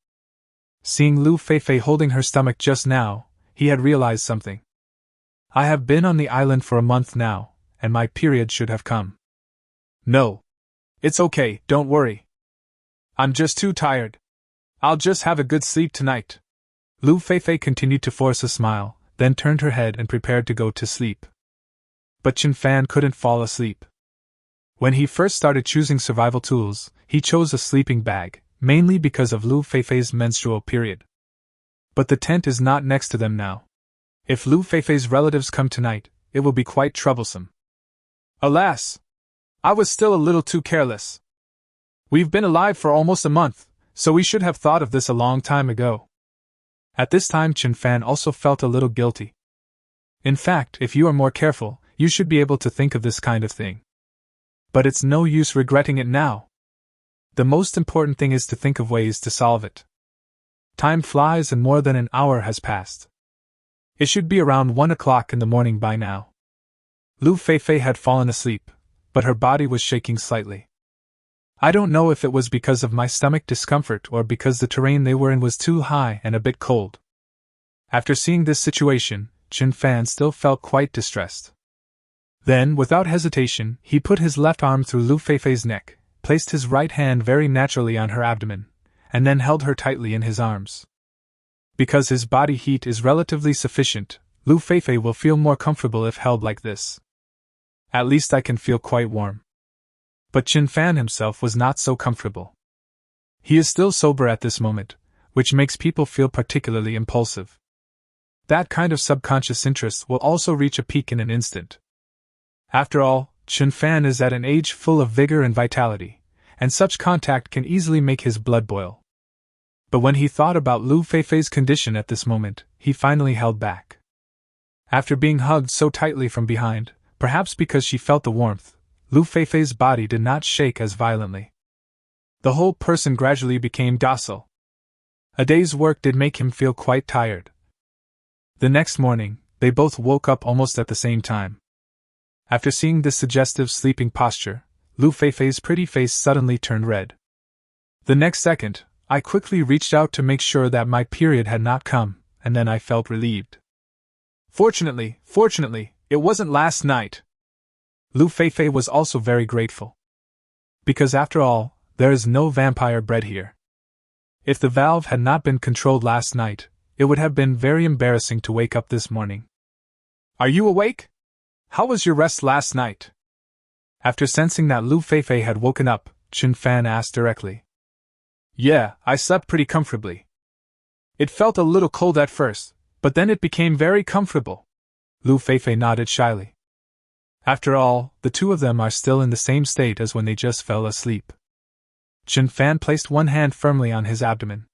Seeing Lu Feifei holding her stomach just now, he had realized something. I have been on the island for a month now, and my period should have come. No. It's okay, don't worry. I'm just too tired. I'll just have a good sleep tonight. Lu Feifei continued to force a smile, then turned her head and prepared to go to sleep. But Chin Fan couldn't fall asleep. When he first started choosing survival tools, he chose a sleeping bag, mainly because of Lu Feifei's menstrual period. But the tent is not next to them now. If Lu Feifei's relatives come tonight, it will be quite troublesome. Alas! I was still a little too careless. We've been alive for almost a month, so we should have thought of this a long time ago. At this time Chin Fan also felt a little guilty. In fact, if you are more careful, you should be able to think of this kind of thing. But it's no use regretting it now. The most important thing is to think of ways to solve it. Time flies and more than an hour has passed. It should be around 1 o'clock in the morning by now. Lu Feifei had fallen asleep, but her body was shaking slightly. I don't know if it was because of my stomach discomfort or because the terrain they were in was too high and a bit cold. After seeing this situation, Chin Fan still felt quite distressed. Then, without hesitation, he put his left arm through Lu Feifei's neck, placed his right hand very naturally on her abdomen, and then held her tightly in his arms. Because his body heat is relatively sufficient, Lu Feifei will feel more comfortable if held like this. At least I can feel quite warm. But Chin Fan himself was not so comfortable. He is still sober at this moment, which makes people feel particularly impulsive. That kind of subconscious interest will also reach a peak in an instant. After all, Chin Fan is at an age full of vigor and vitality, and such contact can easily make his blood boil. But when he thought about Lu Feifei's condition at this moment, he finally held back. After being hugged so tightly from behind, perhaps because she felt the warmth, Lu Feifei's body did not shake as violently. The whole person gradually became docile. A day's work did make him feel quite tired. The next morning, they both woke up almost at the same time. After seeing this suggestive sleeping posture, Lu Feifei's pretty face suddenly turned red. The next second, I quickly reached out to make sure that my period had not come, and then I felt relieved. Fortunately, it wasn't last night. Lu Feifei was also very grateful. Because after all, there is no vampire bred here. If the valve had not been controlled last night, it would have been very embarrassing to wake up this morning. Are you awake? How was your rest last night? After sensing that Lu Feifei had woken up, Chin Fan asked directly. Yeah, I slept pretty comfortably. It felt a little cold at first, but then it became very comfortable. Lu Feifei nodded shyly. After all, the two of them are still in the same state as when they just fell asleep. Chin Fan placed one hand firmly on his abdomen.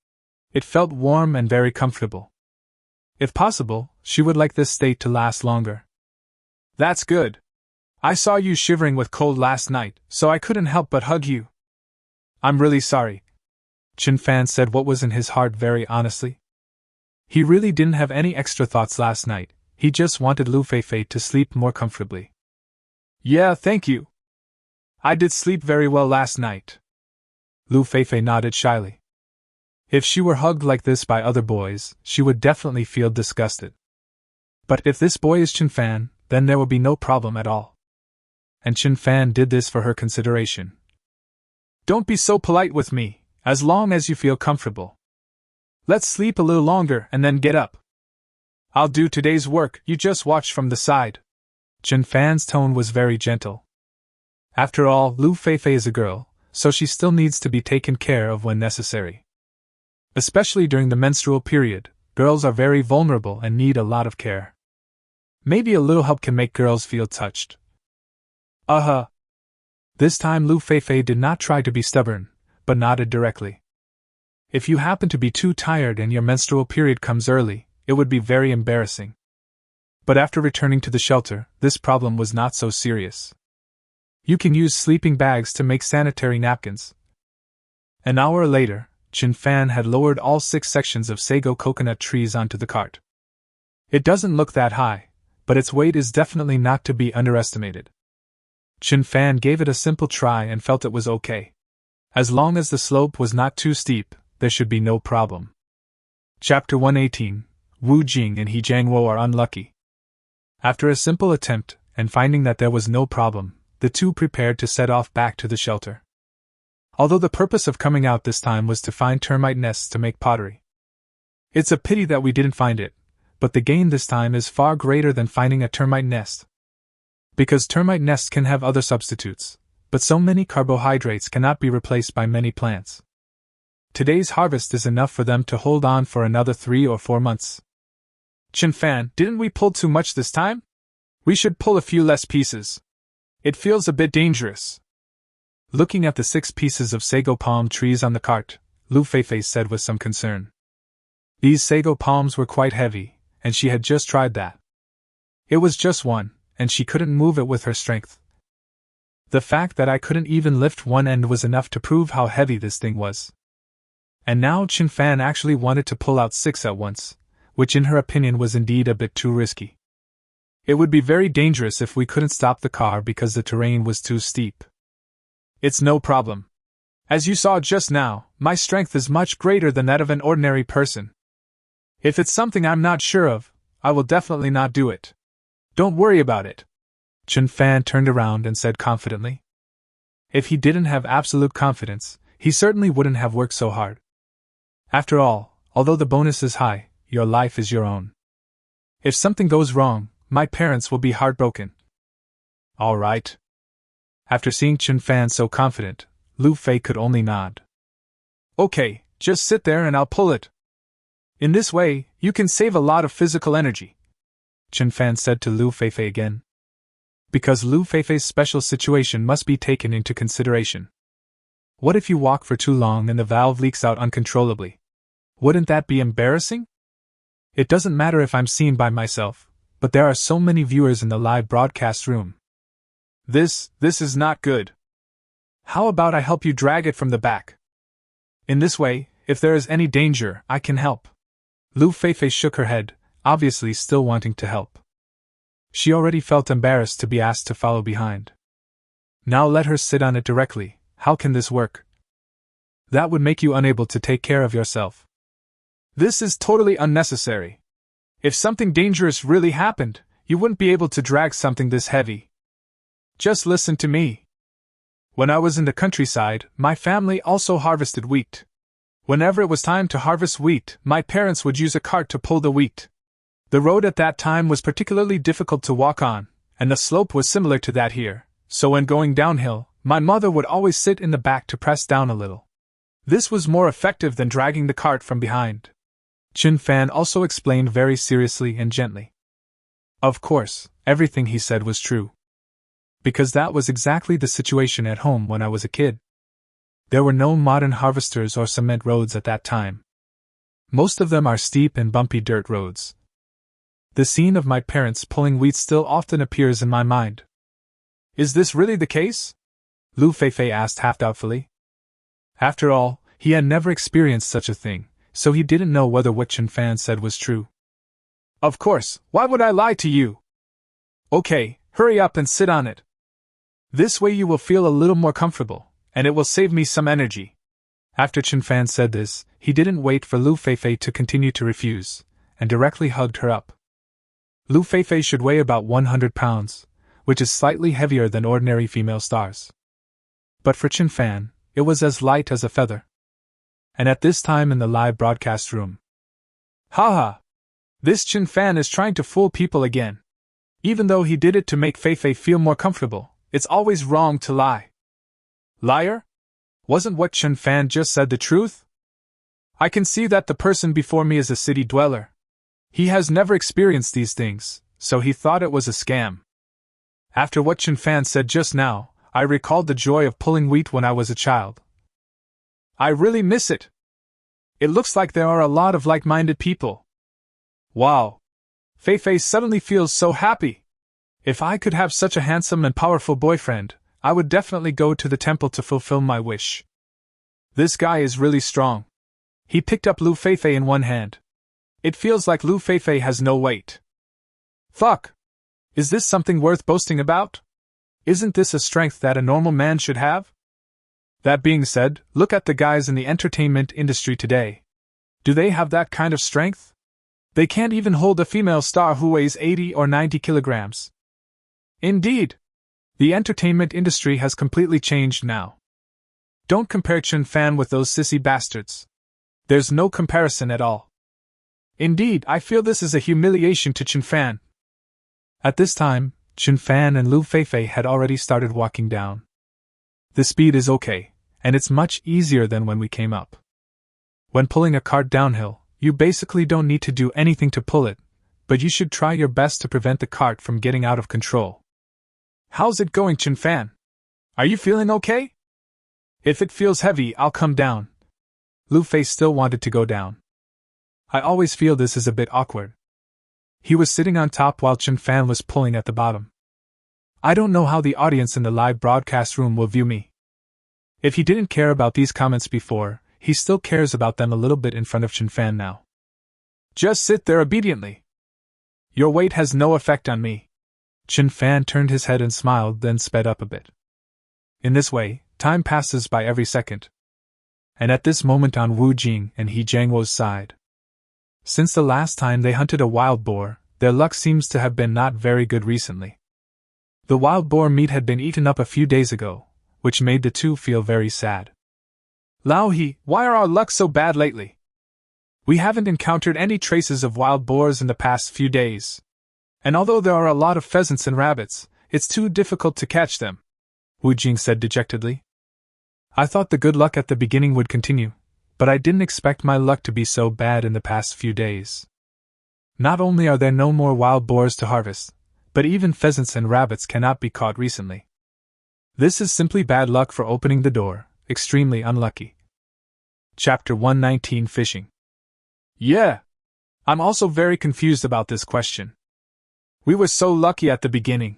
It felt warm and very comfortable. If possible, she would like this state to last longer. That's good. I saw you shivering with cold last night, so I couldn't help but hug you. I'm really sorry. Chin Fan said what was in his heart very honestly. He really didn't have any extra thoughts last night, he just wanted Lu Feifei to sleep more comfortably. Yeah, thank you. I did sleep very well last night. Lu Feifei nodded shyly. If she were hugged like this by other boys, she would definitely feel disgusted. But if this boy is Chin Fan, then there will be no problem at all. And Chin Fan did this for her consideration. Don't be so polite with me. As long as you feel comfortable. Let's sleep a little longer and then get up. I'll do today's work, you just watch from the side. Chen Fan's tone was very gentle. After all, Lu Feifei is a girl, so she still needs to be taken care of when necessary. Especially during the menstrual period, girls are very vulnerable and need a lot of care. Maybe a little help can make girls feel touched. This time Lu Feifei did not try to be stubborn, but nodded directly. If you happen to be too tired and your menstrual period comes early, it would be very embarrassing. But after returning to the shelter, this problem was not so serious. You can use sleeping bags to make sanitary napkins. An hour later, Chen Fan had lowered all 6 sections of sago coconut trees onto the cart. It doesn't look that high, but its weight is definitely not to be underestimated. Chen Fan gave it a simple try and felt it was okay. As long as the slope was not too steep, there should be no problem. Chapter 118, Wu Jing and He Jiangwo are unlucky. After a simple attempt, and finding that there was no problem, the two prepared to set off back to the shelter. Although the purpose of coming out this time was to find termite nests to make pottery. It's a pity that we didn't find it, but the gain this time is far greater than finding a termite nest. Because termite nests can have other substitutes, but so many carbohydrates cannot be replaced by many plants. Today's harvest is enough for them to hold on for another 3 or 4 months. Chen Fan, didn't we pull too much this time? We should pull a few less pieces. It feels a bit dangerous. Looking at the 6 pieces of sago palm trees on the cart, Lu Feifei said with some concern. These sago palms were quite heavy, and she had just tried that. It was just one, and she couldn't move it with her strength. The fact that I couldn't even lift one end was enough to prove how heavy this thing was. And now Chen Fan actually wanted to pull out 6 at once, which in her opinion was indeed a bit too risky. It would be very dangerous if we couldn't stop the car because the terrain was too steep. It's no problem. As you saw just now, my strength is much greater than that of an ordinary person. If it's something I'm not sure of, I will definitely not do it. Don't worry about it. Chen Fan turned around and said confidently. If he didn't have absolute confidence, he certainly wouldn't have worked so hard. After all, although the bonus is high, your life is your own. If something goes wrong, my parents will be heartbroken. All right. After seeing Chen Fan so confident, Lu Fei could only nod. Okay, just sit there and I'll pull it. In this way, you can save a lot of physical energy, Chen Fan said to Lu Feifei again. Because Lu Feifei's special situation must be taken into consideration. What if you walk for too long and the valve leaks out uncontrollably? Wouldn't that be embarrassing? It doesn't matter if I'm seen by myself, but there are so many viewers in the live broadcast room. This is not good. How about I help you drag it from the back? In this way, if there is any danger, I can help. Lu Feifei shook her head, obviously still wanting to help. She already felt embarrassed to be asked to follow behind. Now let her sit on it directly. How can this work? That would make you unable to take care of yourself. This is totally unnecessary. If something dangerous really happened, you wouldn't be able to drag something this heavy. Just listen to me. When I was in the countryside, my family also harvested wheat. Whenever it was time to harvest wheat, my parents would use a cart to pull the wheat. The road at that time was particularly difficult to walk on, and the slope was similar to that here, so when going downhill, my mother would always sit in the back to press down a little. This was more effective than dragging the cart from behind. Chen Fan also explained very seriously and gently. Of course, everything he said was true. Because that was exactly the situation at home when I was a kid. There were no modern harvesters or cement roads at that time. Most of them are steep and bumpy dirt roads. The scene of my parents pulling wheat still often appears in my mind. Is this really the case? Lu Feifei asked half-doubtfully. After all, he had never experienced such a thing, so he didn't know whether what Chen Fan said was true. Of course, why would I lie to you? Okay, hurry up and sit on it. This way you will feel a little more comfortable, and it will save me some energy. After Chen Fan said this, he didn't wait for Lu Feifei to continue to refuse, and directly hugged her up. Lu Feifei should weigh about 100 pounds, which is slightly heavier than ordinary female stars. But for Chen Fan, it was as light as a feather. And at this time in the live broadcast room. Haha! This Chen Fan is trying to fool people again. Even though he did it to make Fei Fei feel more comfortable, it's always wrong to lie. Liar? Wasn't what Chen Fan just said the truth? I can see that the person before me is a city dweller. He has never experienced these things, so he thought it was a scam. After what Chen Fan said just now, I recalled the joy of pulling wheat when I was a child. I really miss it. It looks like there are a lot of like-minded people. Wow. Fei Fei suddenly feels so happy. If I could have such a handsome and powerful boyfriend, I would definitely go to the temple to fulfill my wish. This guy is really strong. He picked up Lu Fei Fei in one hand. It feels like Lu Fei Fei has no weight. Fuck! Is this something worth boasting about? Isn't this a strength that a normal man should have? That being said, look at the guys in the entertainment industry today. Do they have that kind of strength? They can't even hold a female star who weighs 80 or 90 kilograms. Indeed. The entertainment industry has completely changed now. Don't compare Chen Fan with those sissy bastards. There's no comparison at all. Indeed, I feel this is a humiliation to Chen Fan. At this time, Chen Fan and Lu Fei Fei had already started walking down. The speed is okay, and it's much easier than when we came up. When pulling a cart downhill, you basically don't need to do anything to pull it, but you should try your best to prevent the cart from getting out of control. How's it going, Chen Fan? Are you feeling okay? If it feels heavy, I'll come down. Lu Fei still wanted to go down. I always feel this is a bit awkward. He was sitting on top while Chen Fan was pulling at the bottom. I don't know how the audience in the live broadcast room will view me. If he didn't care about these comments before, he still cares about them a little bit in front of Chen Fan now. Just sit there obediently. Your weight has no effect on me. Chen Fan turned his head and smiled, then sped up a bit. In this way, time passes by every second. And at this moment on Wu Jing and He Jiangwo's side. Since the last time they hunted a wild boar, their luck seems to have been not very good recently. The wild boar meat had been eaten up a few days ago, which made the two feel very sad. Lao He, why are our luck so bad lately? We haven't encountered any traces of wild boars in the past few days. And although there are a lot of pheasants and rabbits, it's too difficult to catch them, Wu Jing said dejectedly. I thought the good luck at the beginning would continue, but I didn't expect my luck to be so bad in the past few days. Not only are there no more wild boars to harvest, but even pheasants and rabbits cannot be caught recently. This is simply bad luck for opening the door, extremely unlucky. Chapter 119 Fishing. Yeah. I'm also very confused about this question. We were so lucky at the beginning.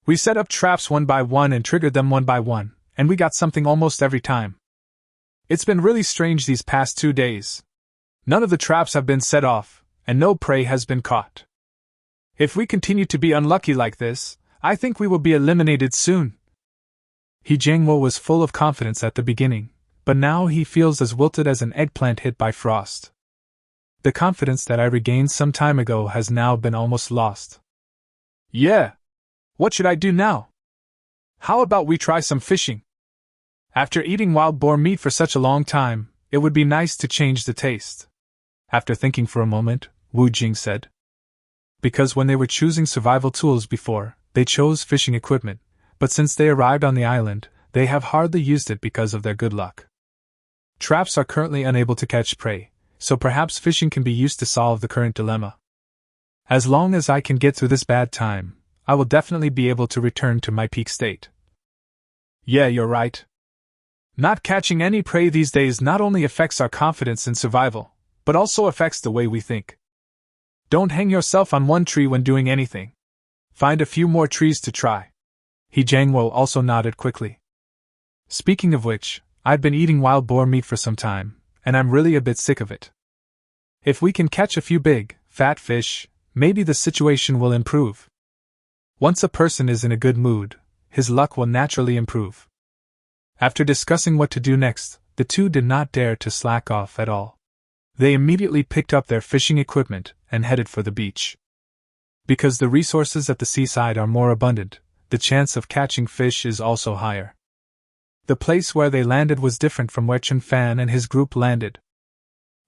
We set up traps one by one and triggered them one by one, and we got something almost every time. It's been really strange these past 2 days. None of the traps have been set off, and no prey has been caught. If we continue to be unlucky like this, I think we will be eliminated soon. He Jiangwo was full of confidence at the beginning, but now he feels as wilted as an eggplant hit by frost. The confidence that I regained some time ago has now been almost lost. Yeah. What should I do now? How about we try some fishing? After eating wild boar meat for such a long time, it would be nice to change the taste. After thinking for a moment, Wu Jing said. Because when they were choosing survival tools before, they chose fishing equipment, but since they arrived on the island, they have hardly used it because of their good luck. Traps are currently unable to catch prey, so perhaps fishing can be used to solve the current dilemma. As long as I can get through this bad time, I will definitely be able to return to my peak state. Yeah, you're right. Not catching any prey these days not only affects our confidence in survival, but also affects the way we think. Don't hang yourself on one tree when doing anything. Find a few more trees to try. He Jiangwo also nodded quickly. Speaking of which, I've been eating wild boar meat for some time, and I'm really a bit sick of it. If we can catch a few big, fat fish, maybe the situation will improve. Once a person is in a good mood, his luck will naturally improve. After discussing what to do next, the two did not dare to slack off at all. They immediately picked up their fishing equipment and headed for the beach. Because the resources at the seaside are more abundant, the chance of catching fish is also higher. The place where they landed was different from where Chen Fan and his group landed.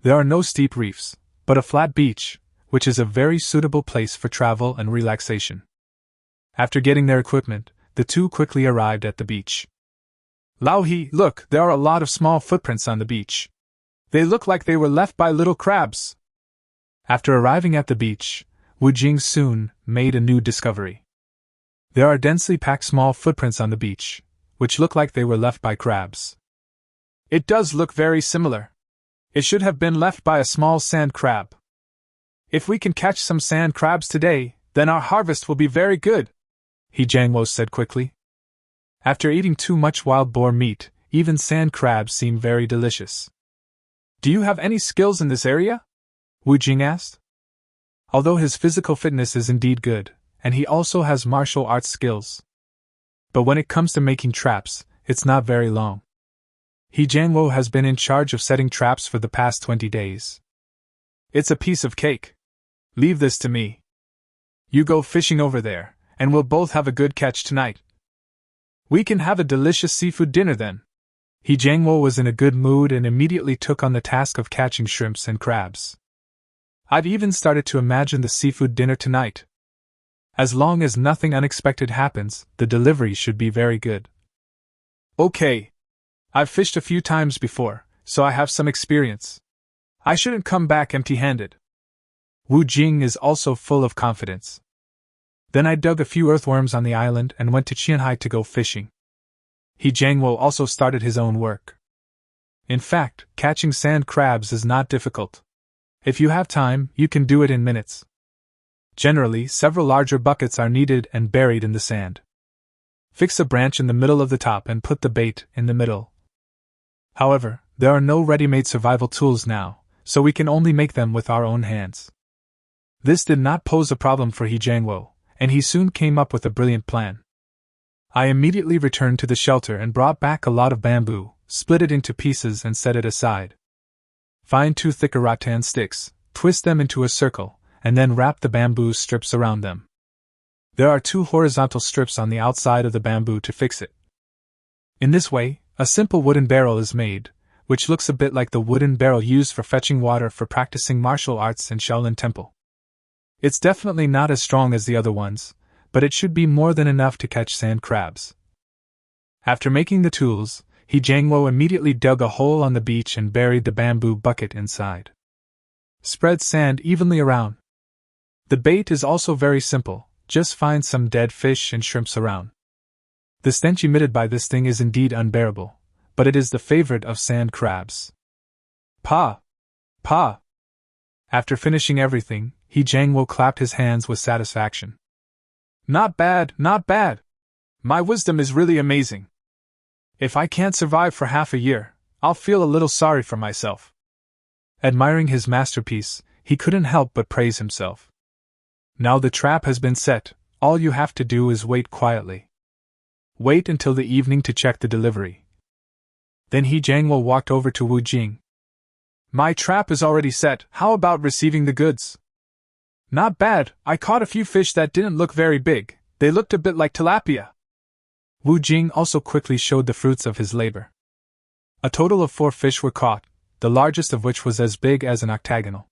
There are no steep reefs, but a flat beach, which is a very suitable place for travel and relaxation. After getting their equipment, the two quickly arrived at the beach. Lauhi, look, there are a lot of small footprints on the beach. They look like they were left by little crabs. After arriving at the beach, Wu Jing soon made a new discovery. There are densely packed small footprints on the beach, which look like they were left by crabs. It does look very similar. It should have been left by a small sand crab. If we can catch some sand crabs today, then our harvest will be very good, He Jiangwo said quickly. After eating too much wild boar meat, even sand crabs seem very delicious. Do you have any skills in this area? Wu Jing asked. Although his physical fitness is indeed good, and he also has martial arts skills. But when it comes to making traps, it's not very long. He Jiangwo has been in charge of setting traps for the past 20 days. It's a piece of cake. Leave this to me. You go fishing over there, and we'll both have a good catch tonight. We can have a delicious seafood dinner then. He Jiangwo was in a good mood and immediately took on the task of catching shrimps and crabs. I've even started to imagine the seafood dinner tonight. As long as nothing unexpected happens, the delivery should be very good. Okay. I've fished a few times before, so I have some experience. I shouldn't come back empty-handed. Wu Jing is also full of confidence. Then I dug a few earthworms on the island and went to Qianhai to go fishing. He Jiangwo also started his own work. In fact, catching sand crabs is not difficult. If you have time, you can do it in minutes. Generally, several larger buckets are needed and buried in the sand. Fix a branch in the middle of the top and put the bait in the middle. However, there are no ready-made survival tools now, so we can only make them with our own hands. This did not pose a problem for He Jiangwo, and he soon came up with a brilliant plan. I immediately returned to the shelter and brought back a lot of bamboo, split it into pieces and set it aside. Find 2 thicker rattan sticks, twist them into a circle, and then wrap the bamboo strips around them. There are 2 horizontal strips on the outside of the bamboo to fix it. In this way, a simple wooden barrel is made, which looks a bit like the wooden barrel used for fetching water for practicing martial arts in Shaolin Temple. It's definitely not as strong as the other ones, but it should be more than enough to catch sand crabs. After making the tools, He Jiangwo immediately dug a hole on the beach and buried the bamboo bucket inside. Spread sand evenly around. The bait is also very simple, just find some dead fish and shrimps around. The stench emitted by this thing is indeed unbearable, but it is the favorite of sand crabs. Pa! Pa! After finishing everything, He Jiangwo clapped his hands with satisfaction. Not bad, not bad! My wisdom is really amazing. If I can't survive for half a year, I'll feel a little sorry for myself. Admiring his masterpiece, he couldn't help but praise himself. Now the trap has been set, all you have to do is wait quietly. Wait until the evening to check the delivery. Then He Jiangwo walked over to Wu Jing. My trap is already set, how about receiving the goods? Not bad, I caught a few fish that didn't look very big, they looked a bit like tilapia. Wu Jing also quickly showed the fruits of his labor. A total of 4 fish were caught, the largest of which was as big as an octagonal.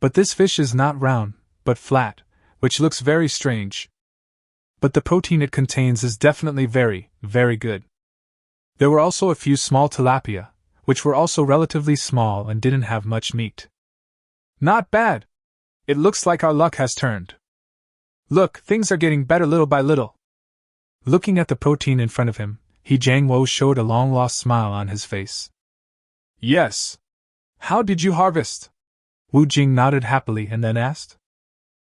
But this fish is not round, but flat, which looks very strange. But the protein it contains is definitely very, very good. There were also a few small tilapia, which were also relatively small and didn't have much meat. Not bad! It looks like our luck has turned. Look, things are getting better little by little. Looking at the protein in front of him, He Jiangwo showed a long-lost smile on his face. Yes. How did you harvest? Wu Jing nodded happily and then asked.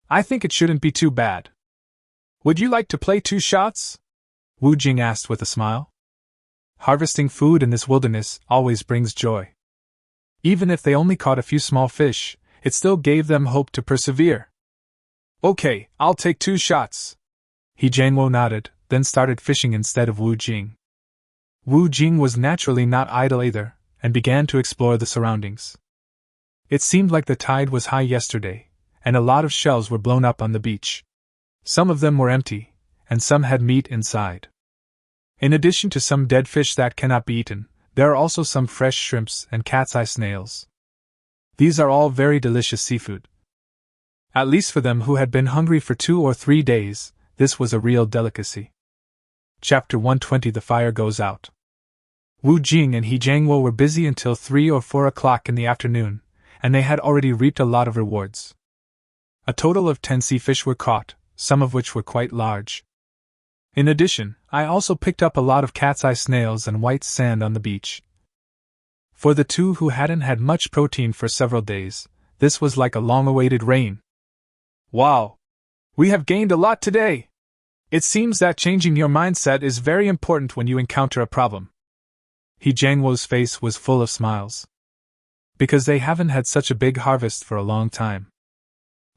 I think it shouldn't be too bad. Would you like to play 2 shots? Wu Jing asked with a smile. Harvesting food in this wilderness always brings joy. Even if they only caught a few small fish, it still gave them hope to persevere. Okay, I'll take 2 shots. He Jiangwo nodded, then started fishing instead of Wu Jing. Wu Jing was naturally not idle either, and began to explore the surroundings. It seemed like the tide was high yesterday, and a lot of shells were blown up on the beach. Some of them were empty, and some had meat inside. In addition to some dead fish that cannot be eaten, there are also some fresh shrimps and cat's eye snails. These are all very delicious seafood. At least for them who had been hungry for 2 or 3 days, this was a real delicacy. Chapter 120. The fire goes out. Wu Jing and He Jiangwo were busy until 3 or 4 o'clock in the afternoon, and they had already reaped a lot of rewards. A total of 10 sea fish were caught, some of which were quite large. In addition, I also picked up a lot of cat's eye snails and white sand on the beach. For the two who hadn't had much protein for several days, this was like a long-awaited rain. Wow! We have gained a lot today! It seems that changing your mindset is very important when you encounter a problem. He Jiangwo's face was full of smiles. Because they haven't had such a big harvest for a long time.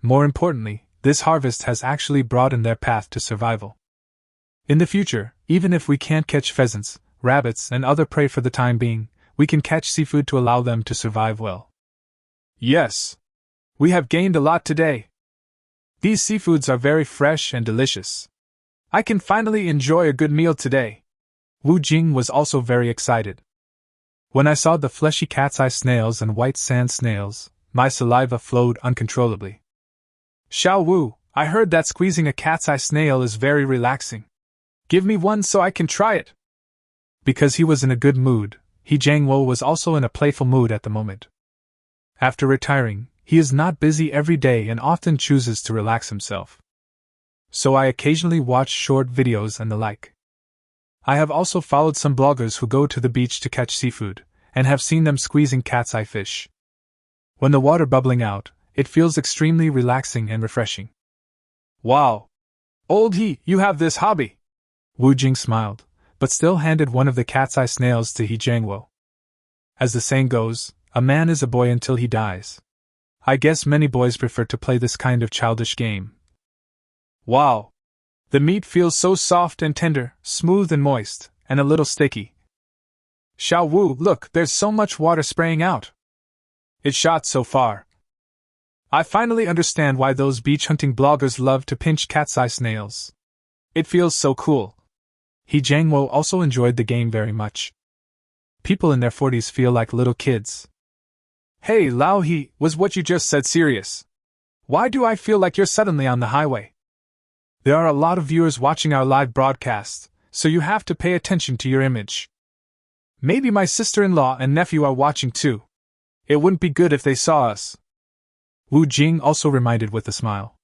More importantly, this harvest has actually broadened their path to survival. In the future, even if we can't catch pheasants, rabbits, and other prey for the time being, we can catch seafood to allow them to survive well. Yes! We have gained a lot today. These seafoods are very fresh and delicious. I can finally enjoy a good meal today. Wu Jing was also very excited. When I saw the fleshy cat's eye snails and white sand snails, my saliva flowed uncontrollably. Xiao Wu, I heard that squeezing a cat's eye snail is very relaxing. Give me one so I can try it. Because he was in a good mood, He Jiangwo was also in a playful mood at the moment. After retiring, he is not busy every day and often chooses to relax himself. So I occasionally watch short videos and the like. I have also followed some bloggers who go to the beach to catch seafood, and have seen them squeezing cat's eye fish. When the water bubbling out, it feels extremely relaxing and refreshing. Wow! Old He, you have this hobby! Wu Jing smiled, but still handed one of the cat's eye snails to He Jiangwo. As the saying goes, a man is a boy until he dies. I guess many boys prefer to play this kind of childish game. Wow! The meat feels so soft and tender, smooth and moist, and a little sticky. Xiao Wu, look, there's so much water spraying out. It shot so far. I finally understand why those beach hunting bloggers love to pinch cat's eye snails. It feels so cool. He Jiangwo also enjoyed the game very much. People in their 40s feel like little kids. Hey Lao He, was what you just said serious? Why do I feel like you're suddenly on the highway? There are a lot of viewers watching our live broadcast, so you have to pay attention to your image. Maybe my sister-in-law and nephew are watching too. It wouldn't be good if they saw us. Wu Jing also reminded with a smile.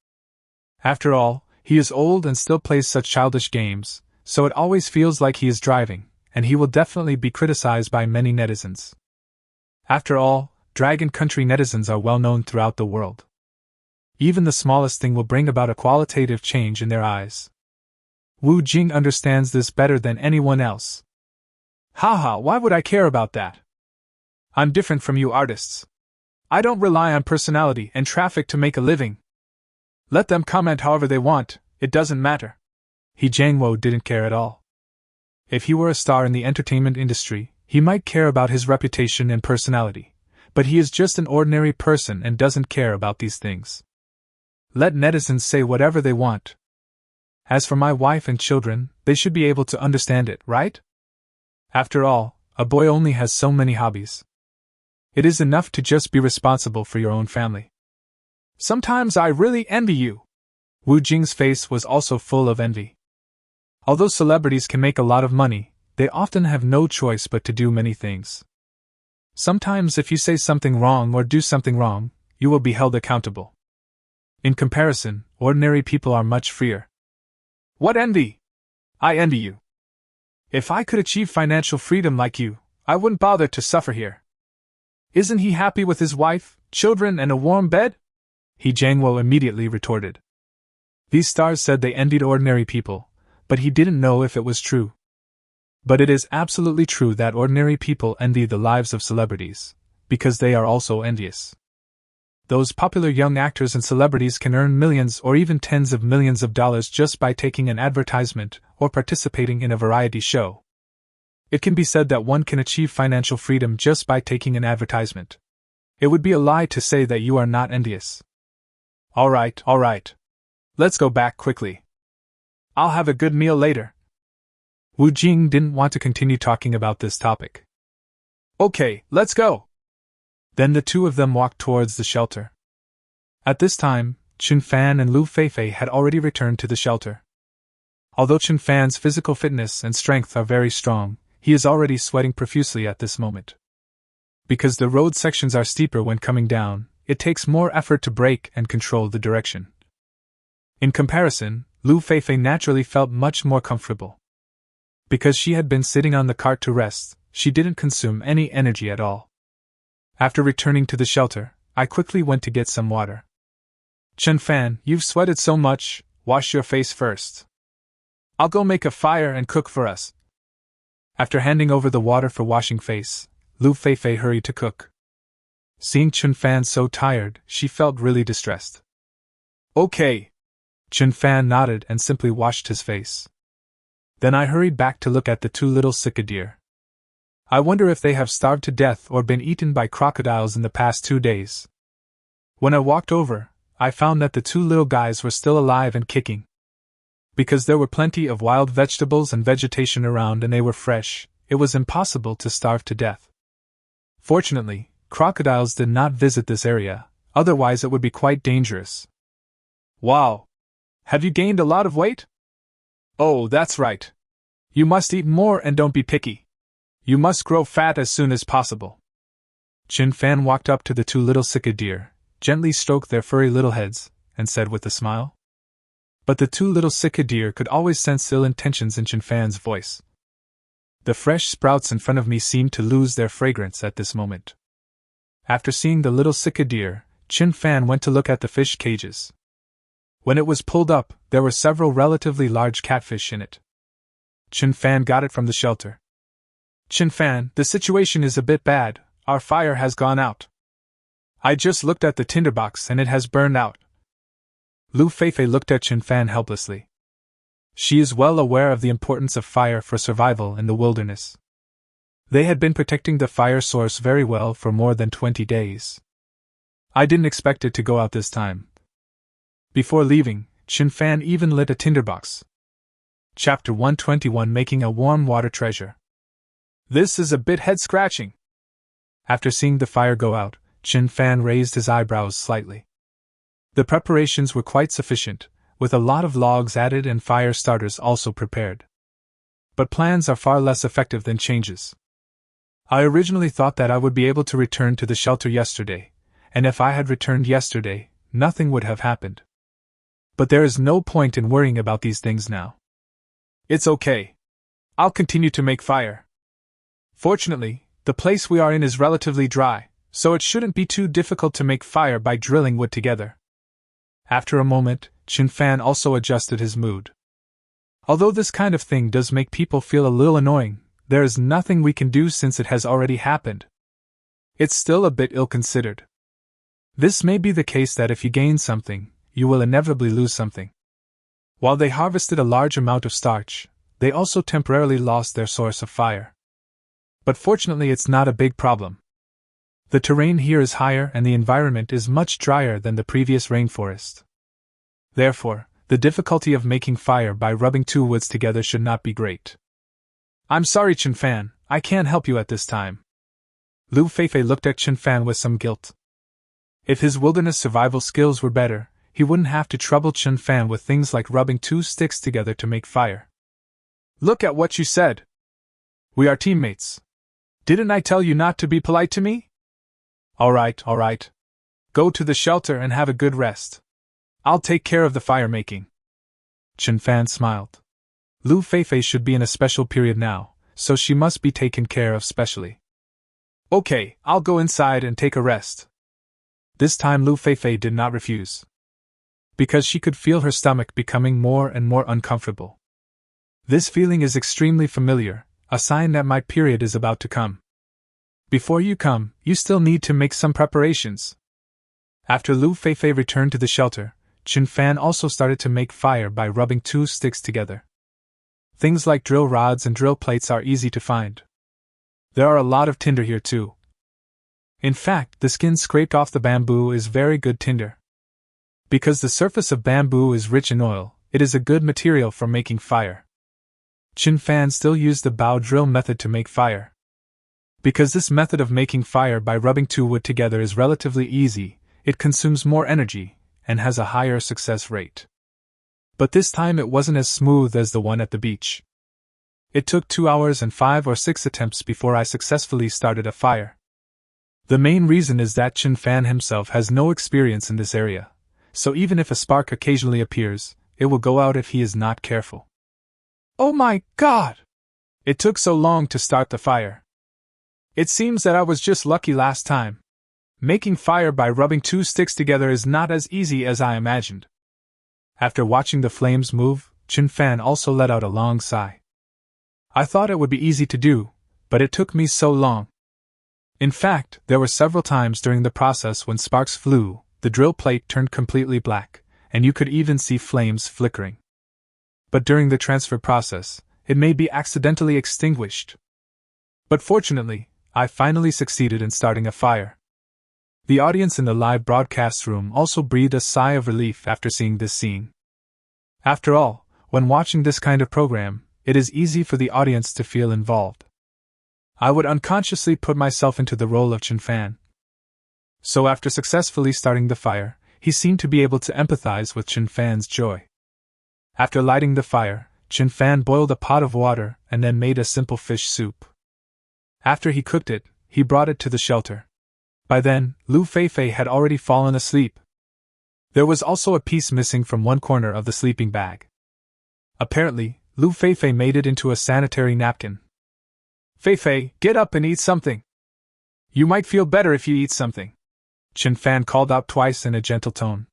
After all, he is old and still plays such childish games, so it always feels like he is driving, and he will definitely be criticized by many netizens. After all, Dragon Country netizens are well known throughout the world. Even the smallest thing will bring about a qualitative change in their eyes. Wu Jing understands this better than anyone else. Haha, why would I care about that? I'm different from you artists. I don't rely on personality and traffic to make a living. Let them comment however they want, it doesn't matter. He Jiangwo didn't care at all. If he were a star in the entertainment industry, he might care about his reputation and personality, but he is just an ordinary person and doesn't care about these things. Let netizens say whatever they want. As for my wife and children, they should be able to understand it, right? After all, a boy only has so many hobbies. It is enough to just be responsible for your own family. Sometimes I really envy you. Wu Jing's face was also full of envy. Although celebrities can make a lot of money, they often have no choice but to do many things. Sometimes if you say something wrong or do something wrong, you will be held accountable. In comparison, ordinary people are much freer. What envy? I envy you. If I could achieve financial freedom like you, I wouldn't bother to suffer here. Isn't he happy with his wife, children, and a warm bed? He Jiangwo immediately retorted. These stars said they envied ordinary people, but he didn't know if it was true. But it is absolutely true that ordinary people envy the lives of celebrities, because they are also envious. Those popular young actors and celebrities can earn millions or even tens of millions of dollars just by taking an advertisement or participating in a variety show. It can be said that one can achieve financial freedom just by taking an advertisement. It would be a lie to say that you are not envious. All right. Let's go back quickly. I'll have a good meal later. Wu Jing didn't want to continue talking about this topic. Okay, let's go. Then the two of them walked towards the shelter. At this time, Chun Fan and Lu Feifei had already returned to the shelter. Although Chun Fan's physical fitness and strength are very strong, he is already sweating profusely at this moment. Because the road sections are steeper when coming down, it takes more effort to brake and control the direction. In comparison, Lu Feifei naturally felt much more comfortable. Because she had been sitting on the cart to rest, she didn't consume any energy at all. After returning to the shelter, I quickly went to get some water. Chun Fan, you've sweated so much, wash your face first. I'll go make a fire and cook for us. After handing over the water for washing face, Lu Feifei hurried to cook. Seeing Chun Fan so tired, she felt really distressed. Okay. Chun Fan nodded and simply washed his face. Then I hurried back to look at the two little cicadae. I wonder if they have starved to death or been eaten by crocodiles in the past 2 days. When I walked over, I found that the two little guys were still alive and kicking. Because there were plenty of wild vegetables and vegetation around and they were fresh, it was impossible to starve to death. Fortunately, crocodiles did not visit this area, otherwise it would be quite dangerous. Wow! Have you gained a lot of weight? Oh, that's right. You must eat more and don't be picky. You must grow fat as soon as possible. Chun Fan walked up to the two little cicadae, gently stroked their furry little heads, and said with a smile. But the two little cicadae could always sense ill intentions in Chun Fan's voice. The fresh sprouts in front of me seemed to lose their fragrance at this moment. After seeing the little cicadae, Chun Fan went to look at the fish cages. When it was pulled up, there were several relatively large catfish in it. Chun Fan got it from the shelter. Chun Fan, the situation is a bit bad, our fire has gone out. I just looked at the tinderbox and it has burned out. Lu Feifei looked at Chun Fan helplessly. She is well aware of the importance of fire for survival in the wilderness. They had been protecting the fire source very well for more than 20 days. I didn't expect it to go out this time. Before leaving, Chun Fan even lit a tinderbox. Chapter 121, Making a Warm Water Treasure. This is a bit head-scratching. After seeing the fire go out, Chun Fan raised his eyebrows slightly. The preparations were quite sufficient, with a lot of logs added and fire starters also prepared. But plans are far less effective than changes. I originally thought that I would be able to return to the shelter yesterday, and if I had returned yesterday, nothing would have happened. But there is no point in worrying about these things now. It's okay. I'll continue to make fire. Fortunately, the place we are in is relatively dry, so it shouldn't be too difficult to make fire by drilling wood together. After a moment, Chun Fan also adjusted his mood. Although this kind of thing does make people feel a little annoying, there is nothing we can do since it has already happened. It's still a bit ill-considered. This may be the case that if you gain something, you will inevitably lose something. While they harvested a large amount of starch, they also temporarily lost their source of fire. But fortunately it's not a big problem. The terrain here is higher and the environment is much drier than the previous rainforest. Therefore, the difficulty of making fire by rubbing two woods together should not be great. I'm sorry, Chun Fan, I can't help you at this time. Lu Feifei looked at Chun Fan with some guilt. If his wilderness survival skills were better, he wouldn't have to trouble Chun Fan with things like rubbing two sticks together to make fire. Look at what you said. We are teammates. Didn't I tell you not to be polite to me? Alright. Go to the shelter and have a good rest. I'll take care of the fire making. Chun Fan smiled. Lu Feifei should be in a special period now, so she must be taken care of specially. Okay, I'll go inside and take a rest. This time Lu Feifei did not refuse. Because she could feel her stomach becoming more and more uncomfortable. This feeling is extremely familiar, a sign that my period is about to come. Before you come, you still need to make some preparations. After Lu Feifei returned to the shelter, Chun Fan also started to make fire by rubbing two sticks together. Things like drill rods and drill plates are easy to find. There are a lot of tinder here too. In fact, the skin scraped off the bamboo is very good tinder. Because the surface of bamboo is rich in oil, it is a good material for making fire. Chun Fan still used the bow drill method to make fire. Because this method of making fire by rubbing two wood together is relatively easy, it consumes more energy, and has a higher success rate. But this time it wasn't as smooth as the one at the beach. It took 2 hours and 5 or 6 attempts before I successfully started a fire. The main reason is that Chen Fan himself has no experience in this area, so even if a spark occasionally appears, it will go out if he is not careful. Oh my God! It took so long to start the fire. It seems that I was just lucky last time. Making fire by rubbing 2 sticks together is not as easy as I imagined. After watching the flames move, Chen Fan also let out a long sigh. I thought it would be easy to do, but it took me so long. In fact, there were several times during the process when sparks flew, the drill plate turned completely black, and you could even see flames flickering. But during the transfer process, it may be accidentally extinguished. But fortunately, I finally succeeded in starting a fire. The audience in the live broadcast room also breathed a sigh of relief after seeing this scene. After all, when watching this kind of program, it is easy for the audience to feel involved. I would unconsciously put myself into the role of Chen Fan. So after successfully starting the fire, he seemed to be able to empathize with Chen Fan's joy. After lighting the fire, Chen Fan boiled a pot of water and then made a simple fish soup. After he cooked it, he brought it to the shelter. By then, Lu Feifei had already fallen asleep. There was also a piece missing from one corner of the sleeping bag. Apparently, Lu Feifei made it into a sanitary napkin. Feifei, get up and eat something. You might feel better if you eat something, Chen Fan called out twice in a gentle tone.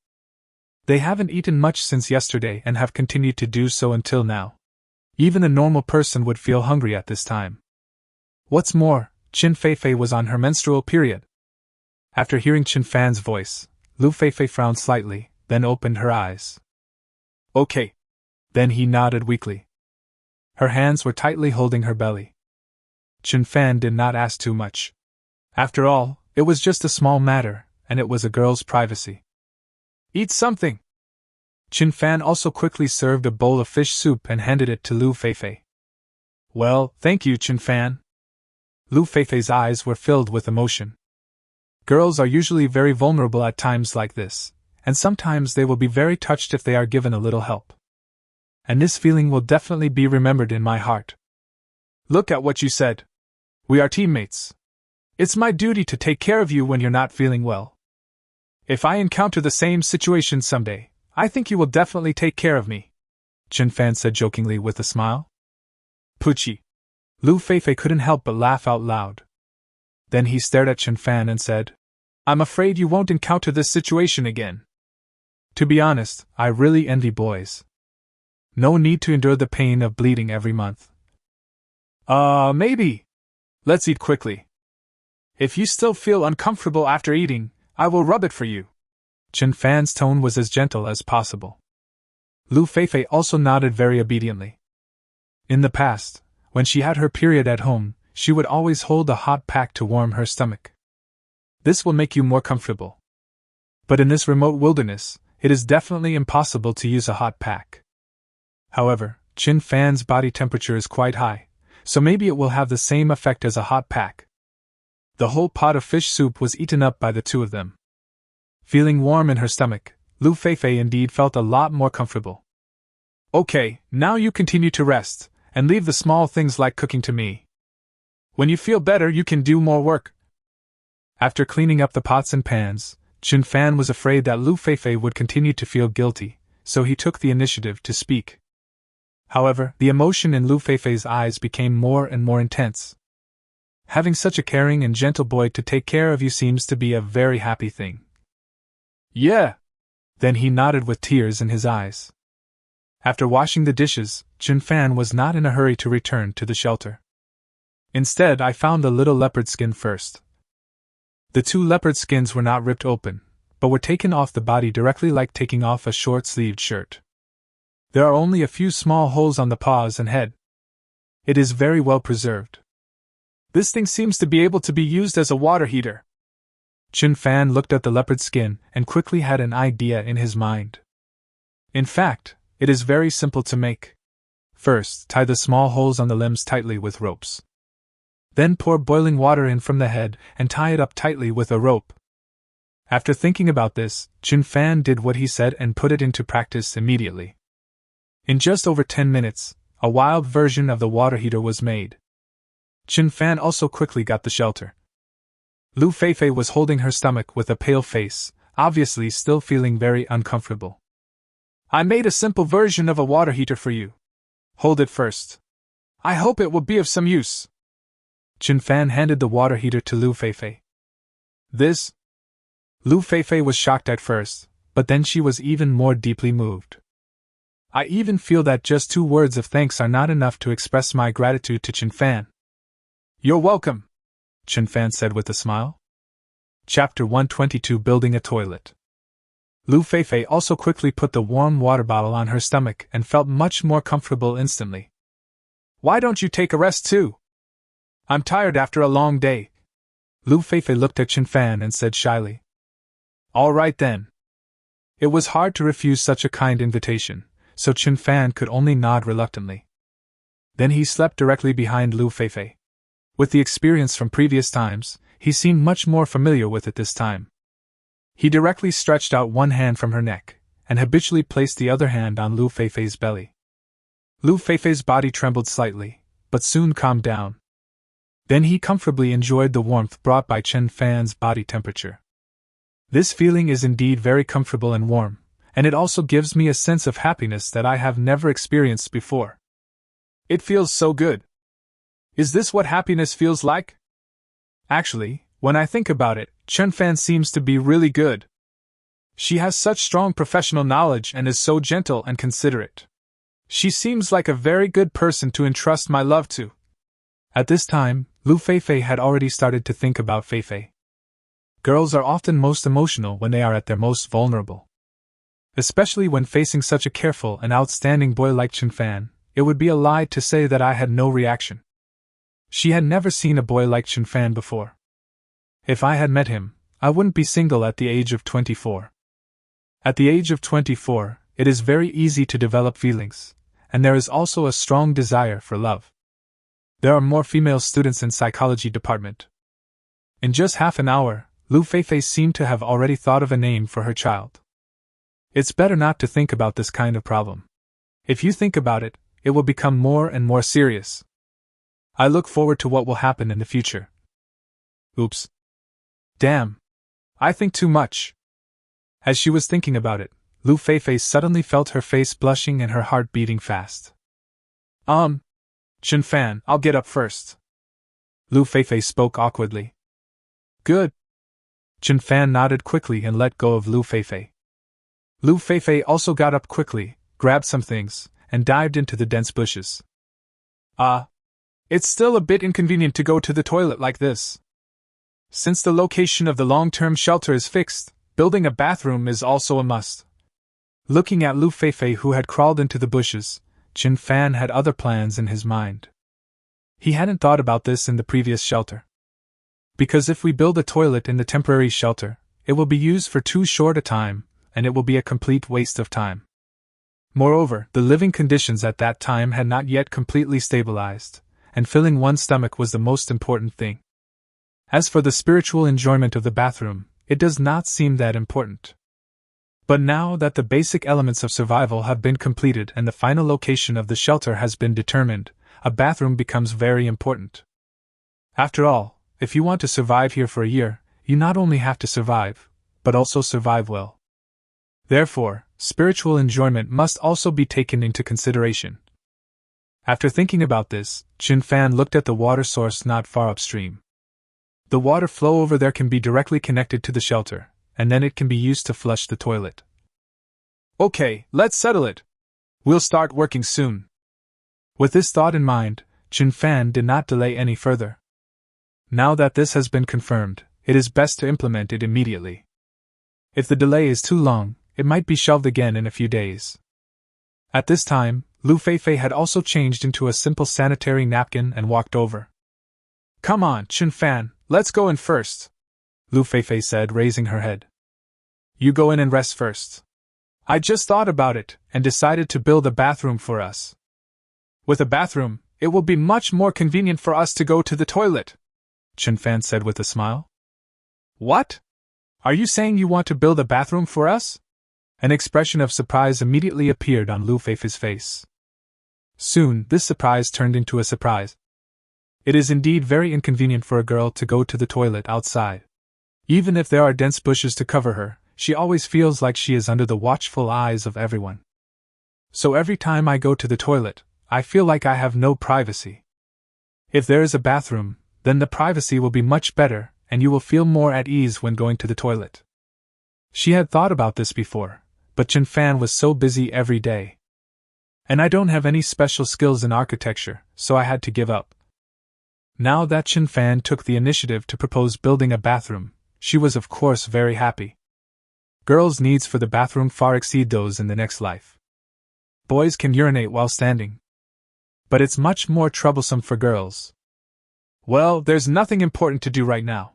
They haven't eaten much since yesterday and have continued to do so until now. Even a normal person would feel hungry at this time. What's more, Chen Feifei was on her menstrual period. After hearing Chen Fan's voice, Lu Feifei frowned slightly, then opened her eyes. Okay. Then he nodded weakly. Her hands were tightly holding her belly. Chen Fan did not ask too much. After all, it was just a small matter, and it was a girl's privacy. Eat something! Chen Fan also quickly served a bowl of fish soup and handed it to Lu Feifei. Well, thank you, Chen Fan. Lu Feifei's eyes were filled with emotion. Girls are usually very vulnerable at times like this, and sometimes they will be very touched if they are given a little help. And this feeling will definitely be remembered in my heart. Look at what you said. We are teammates. It's my duty to take care of you when you're not feeling well. If I encounter the same situation someday, I think you will definitely take care of me, Chen Fan said jokingly with a smile. Puchi. Lu Feifei couldn't help but laugh out loud. Then he stared at Chen Fan and said, I'm afraid you won't encounter this situation again. To be honest, I really envy boys. No need to endure the pain of bleeding every month. Maybe. Let's eat quickly. If you still feel uncomfortable after eating, I will rub it for you. Chen Fan's tone was as gentle as possible. Lu Feifei also nodded very obediently. In the past, when she had her period at home, she would always hold a hot pack to warm her stomach. This will make you more comfortable. But in this remote wilderness, it is definitely impossible to use a hot pack. However, Chen Fan's body temperature is quite high, so maybe it will have the same effect as a hot pack. The whole pot of fish soup was eaten up by the two of them. Feeling warm in her stomach, Lu Feifei indeed felt a lot more comfortable. Okay, now you continue to rest, and leave the small things like cooking to me. When you feel better, you can do more work. After cleaning up the pots and pans, Chen Fan was afraid that Lu Feifei would continue to feel guilty, so he took the initiative to speak. However, the emotion in Lu Feifei's eyes became more and more intense. Having such a caring and gentle boy to take care of you seems to be a very happy thing. Yeah! Then he nodded with tears in his eyes. After washing the dishes, Chen Fan was not in a hurry to return to the shelter. Instead, I found the little leopard skin first. The 2 leopard skins were not ripped open, but were taken off the body directly like taking off a short-sleeved shirt. There are only a few small holes on the paws and head. It is very well preserved. This thing seems to be able to be used as a water heater. Chen Fan looked at the leopard skin and quickly had an idea in his mind. In fact, it is very simple to make. First, tie the small holes on the limbs tightly with ropes. Then pour boiling water in from the head and tie it up tightly with a rope. After thinking about this, Chen Fan did what he said and put it into practice immediately. In just over 10 minutes, a wild version of the water heater was made. Chen Fan also quickly got the shelter. Lu Feifei was holding her stomach with a pale face, obviously still feeling very uncomfortable. I made a simple version of a water heater for you. Hold it first. I hope it will be of some use. Chen Fan handed the water heater to Lu Feifei. This? Lu Feifei was shocked at first, but then she was even more deeply moved. I even feel that just 2 words of thanks are not enough to express my gratitude to Chen Fan. You're welcome, Chen Fan said with a smile. Chapter 122 Building a Toilet. Lu Feifei also quickly put the warm water bottle on her stomach and felt much more comfortable instantly. Why don't you take a rest too? I'm tired after a long day. Lu Feifei looked at Chen Fan and said shyly. All right then. It was hard to refuse such a kind invitation, so Chen Fan could only nod reluctantly. Then he slept directly behind Lu Feifei. With the experience from previous times, he seemed much more familiar with it this time. He directly stretched out one hand from her neck, and habitually placed the other hand on Lu Feifei's belly. Lu Feifei's body trembled slightly, but soon calmed down. Then he comfortably enjoyed the warmth brought by Chen Fan's body temperature. This feeling is indeed very comfortable and warm, and it also gives me a sense of happiness that I have never experienced before. It feels so good. Is this what happiness feels like? Actually, when I think about it, Chen Fan seems to be really good. She has such strong professional knowledge and is so gentle and considerate. She seems like a very good person to entrust my love to. At this time, Lu Feifei had already started to think about Feifei. Girls are often most emotional when they are at their most vulnerable. Especially when facing such a careful and outstanding boy like Chen Fan, it would be a lie to say that I had no reaction. She had never seen a boy like Chen Fan before. If I had met him, I wouldn't be single at the age of 24. At the age of 24, it is very easy to develop feelings, and there is also a strong desire for love. There are more female students in psychology department. In just half an hour, Lu Feifei seemed to have already thought of a name for her child. It's better not to think about this kind of problem. If you think about it, it will become more and more serious. I look forward to what will happen in the future. Oops. Damn. I think too much. As she was thinking about it, Lu Feifei suddenly felt her face blushing and her heart beating fast. Chen Fan, I'll get up first. Lu Feifei spoke awkwardly. Good. Chen Fan nodded quickly and let go of Lu Feifei. Lu Feifei also got up quickly, grabbed some things, and dived into the dense bushes. It's still a bit inconvenient to go to the toilet like this. Since the location of the long-term shelter is fixed, building a bathroom is also a must. Looking at Lu Feifei who had crawled into the bushes, Chen Fan had other plans in his mind. He hadn't thought about this in the previous shelter. Because if we build a toilet in the temporary shelter, it will be used for too short a time, and it will be a complete waste of time. Moreover, the living conditions at that time had not yet completely stabilized, and filling one's stomach was the most important thing. As for the spiritual enjoyment of the bathroom, it does not seem that important. But now that the basic elements of survival have been completed and the final location of the shelter has been determined, a bathroom becomes very important. After all, if you want to survive here for a year, you not only have to survive, but also survive well. Therefore, spiritual enjoyment must also be taken into consideration. After thinking about this, Chen Fan looked at the water source not far upstream. The water flow over there can be directly connected to the shelter, and then it can be used to flush the toilet. Okay, let's settle it. We'll start working soon. With this thought in mind, Chen Fan did not delay any further. Now that this has been confirmed, it is best to implement it immediately. If the delay is too long, it might be shelved again in a few days. At this time, Lu Feifei had also changed into a simple sanitary napkin and walked over. Come on, Chen Fan, let's go in first, Lu Feifei said, raising her head. You go in and rest first. I just thought about it and decided to build a bathroom for us. With a bathroom, it will be much more convenient for us to go to the toilet, Chen Fan said with a smile. What? Are you saying you want to build a bathroom for us? An expression of surprise immediately appeared on Lu Feifei's face. Soon, this surprise turned into a surprise. It is indeed very inconvenient for a girl to go to the toilet outside. Even if there are dense bushes to cover her, she always feels like she is under the watchful eyes of everyone. So every time I go to the toilet, I feel like I have no privacy. If there is a bathroom, then the privacy will be much better, and you will feel more at ease when going to the toilet. She had thought about this before, but Chen Fan was so busy every day. And I don't have any special skills in architecture, so I had to give up. Now that Chen Fan took the initiative to propose building a bathroom, she was of course very happy. Girls' needs for the bathroom far exceed those in the next life. Boys can urinate while standing, but it's much more troublesome for girls. Well, there's nothing important to do right now.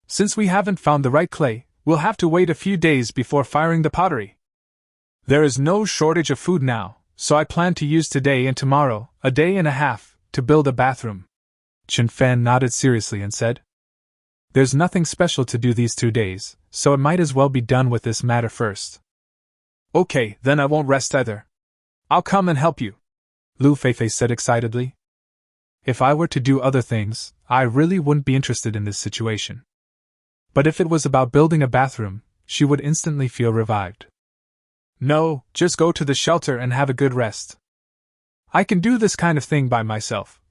Since we haven't found the right clay, we'll have to wait a few days before firing the pottery. There is no shortage of food now, so I plan to use today and tomorrow, a day and a half, to build a bathroom. Chen Fan nodded seriously and said, There's nothing special to do these 2 days, so it might as well be done with this matter first. Okay, then I won't rest either. I'll come and help you, Lu Feifei said excitedly. If I were to do other things, I really wouldn't be interested in this situation. But if it was about building a bathroom, she would instantly feel revived. No, just go to the shelter and have a good rest. I can do this kind of thing by myself.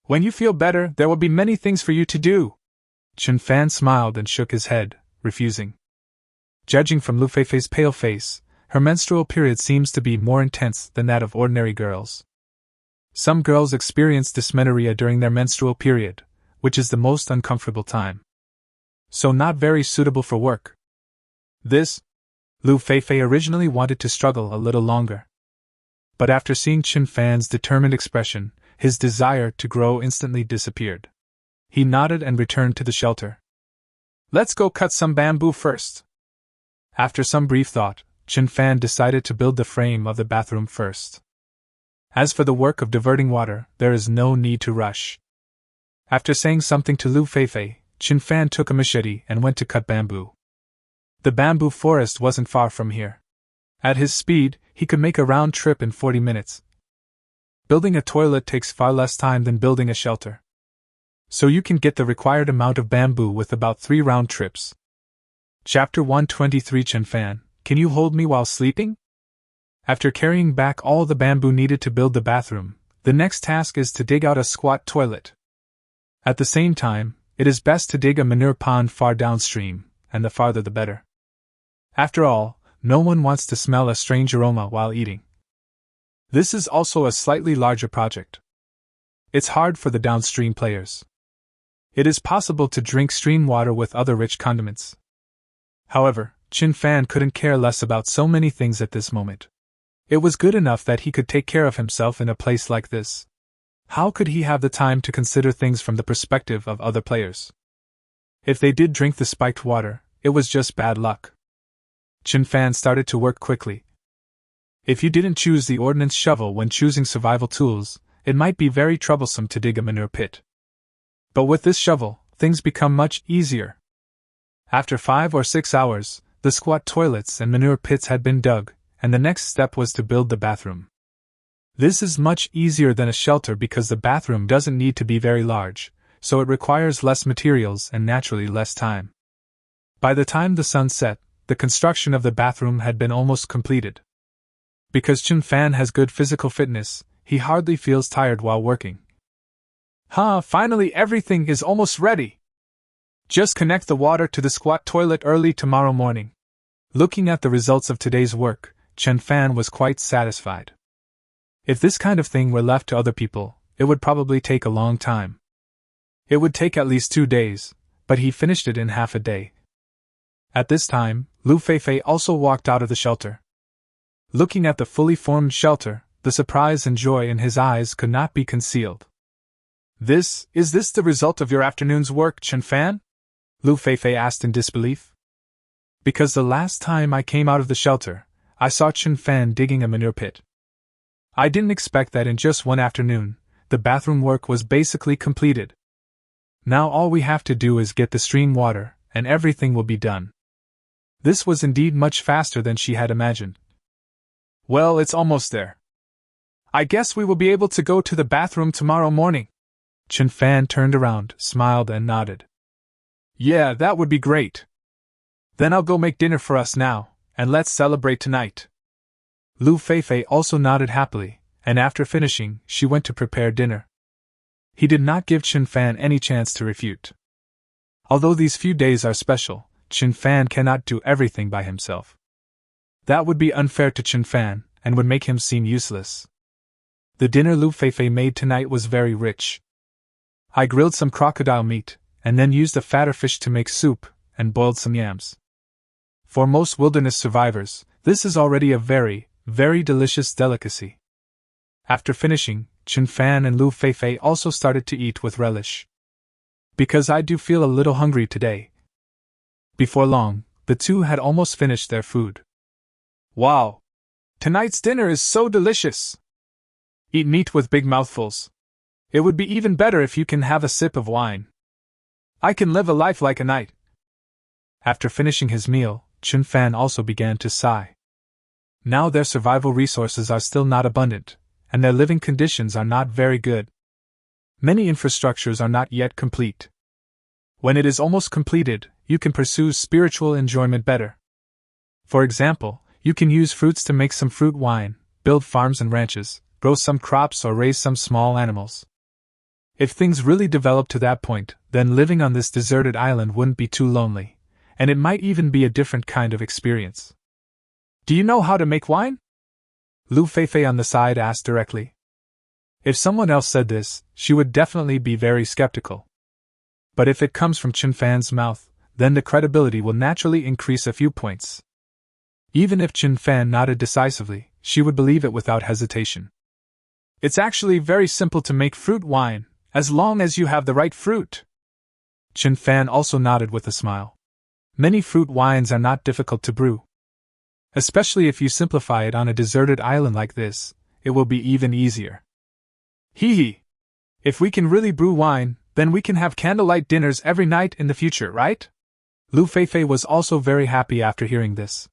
When you feel better, there will be many things for you to do. Chen Fan smiled and shook his head, refusing. Judging from Lu Feifei's pale face, her menstrual period seems to be more intense than that of ordinary girls. Some girls experience dysmenorrhea during their menstrual period, which is the most uncomfortable time. So not very suitable for work. Lu Feifei originally wanted to struggle a little longer. But after seeing Chen Fan's determined expression, his desire to grow instantly disappeared. He nodded and returned to the shelter. Let's go cut some bamboo first. After some brief thought, Chen Fan decided to build the frame of the bathroom first. As for the work of diverting water, there is no need to rush. After saying something to Lu Feifei, Chen Fan took a machete and went to cut bamboo. The bamboo forest wasn't far from here. At his speed, he could make a round trip in 40 minutes. Building a toilet takes far less time than building a shelter. So you can get the required amount of bamboo with about 3 round trips. Chapter 123 Chen Fan, can you hold me while sleeping? After carrying back all the bamboo needed to build the bathroom, the next task is to dig out a squat toilet. At the same time, it is best to dig a manure pond far downstream, and the farther the better. After all, no one wants to smell a strange aroma while eating. This is also a slightly larger project. It's hard for the downstream players. It is possible to drink stream water with other rich condiments. However, Chen Fan couldn't care less about so many things at this moment. It was good enough that he could take care of himself in a place like this. How could he have the time to consider things from the perspective of other players? If they did drink the spiked water, it was just bad luck. Chen Fan started to work quickly. If you didn't choose the ordnance shovel when choosing survival tools, it might be very troublesome to dig a manure pit. But with this shovel, things become much easier. After 5 or 6 hours, the squat toilets and manure pits had been dug, and the next step was to build the bathroom. This is much easier than a shelter because the bathroom doesn't need to be very large, so it requires less materials and naturally less time. By the time the sun set, the construction of the bathroom had been almost completed. Because Chen Fan has good physical fitness, he hardly feels tired while working. Finally everything is almost ready. Just connect the water to the squat toilet early tomorrow morning. Looking at the results of today's work, Chen Fan was quite satisfied. If this kind of thing were left to other people, it would probably take a long time. It would take at least 2 days, but he finished it in half a day. At this time, Lu Feifei also walked out of the shelter. Looking at the fully formed shelter, the surprise and joy in his eyes could not be concealed. Is this the result of your afternoon's work, Chen Fan? Lu Feifei asked in disbelief. Because the last time I came out of the shelter, I saw Chen Fan digging a manure pit. I didn't expect that in just one afternoon, the bathroom work was basically completed. Now all we have to do is get the stream water, and everything will be done. This was indeed much faster than she had imagined. Well, it's almost there. I guess we will be able to go to the bathroom tomorrow morning. Chen Fan turned around, smiled, and nodded. Yeah, that would be great. Then I'll go make dinner for us now, and let's celebrate tonight. Lu Feifei also nodded happily, and after finishing, she went to prepare dinner. He did not give Chen Fan any chance to refute. Although these few days are special, Chen Fan cannot do everything by himself. That would be unfair to Chen Fan, and would make him seem useless. The dinner Lu Feifei made tonight was very rich. I grilled some crocodile meat, and then used a fatter fish to make soup, and boiled some yams. For most wilderness survivors, this is already a very, very delicious delicacy. After finishing, Chen Fan and Lu Feifei also started to eat with relish. Because I do feel a little hungry today. Before long, the two had almost finished their food. Wow! Tonight's dinner is so delicious! Eat meat with big mouthfuls. It would be even better if you can have a sip of wine. I can live a life like a knight. After finishing his meal, Chen Fan also began to sigh. Now their survival resources are still not abundant, and their living conditions are not very good. Many infrastructures are not yet complete. When it is almost completed, you can pursue spiritual enjoyment better. For example, you can use fruits to make some fruit wine, build farms and ranches, grow some crops, or raise some small animals. If things really develop to that point, then living on this deserted island wouldn't be too lonely, and it might even be a different kind of experience. Do you know how to make wine? Lu Feifei on the side asked directly. If someone else said this, she would definitely be very skeptical. But if it comes from Chen Fan's mouth, then the credibility will naturally increase a few points. Even if Chen Fan nodded decisively, she would believe it without hesitation. It's actually very simple to make fruit wine, as long as you have the right fruit. Chen Fan also nodded with a smile. Many fruit wines are not difficult to brew. Especially if you simplify it on a deserted island like this, it will be even easier. Hee hee! If we can really brew wine, then we can have candlelight dinners every night in the future, right? Lu Feifei was also very happy after hearing this.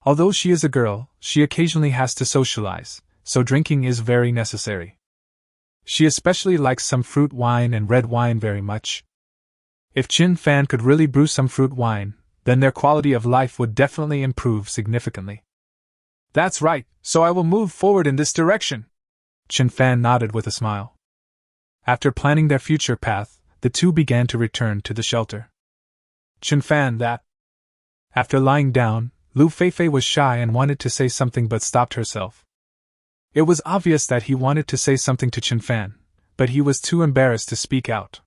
Although she is a girl, she occasionally has to socialize, so drinking is very necessary. She especially likes some fruit wine and red wine very much. If Chen Fan could really brew some fruit wine, then their quality of life would definitely improve significantly. That's right, so I will move forward in this direction. Chen Fan nodded with a smile. After planning their future path, the two began to return to the shelter. Chen Fan, that. After lying down, Lu Feifei was shy and wanted to say something but stopped herself. It was obvious that he wanted to say something to Chen Fan, but he was too embarrassed to speak out.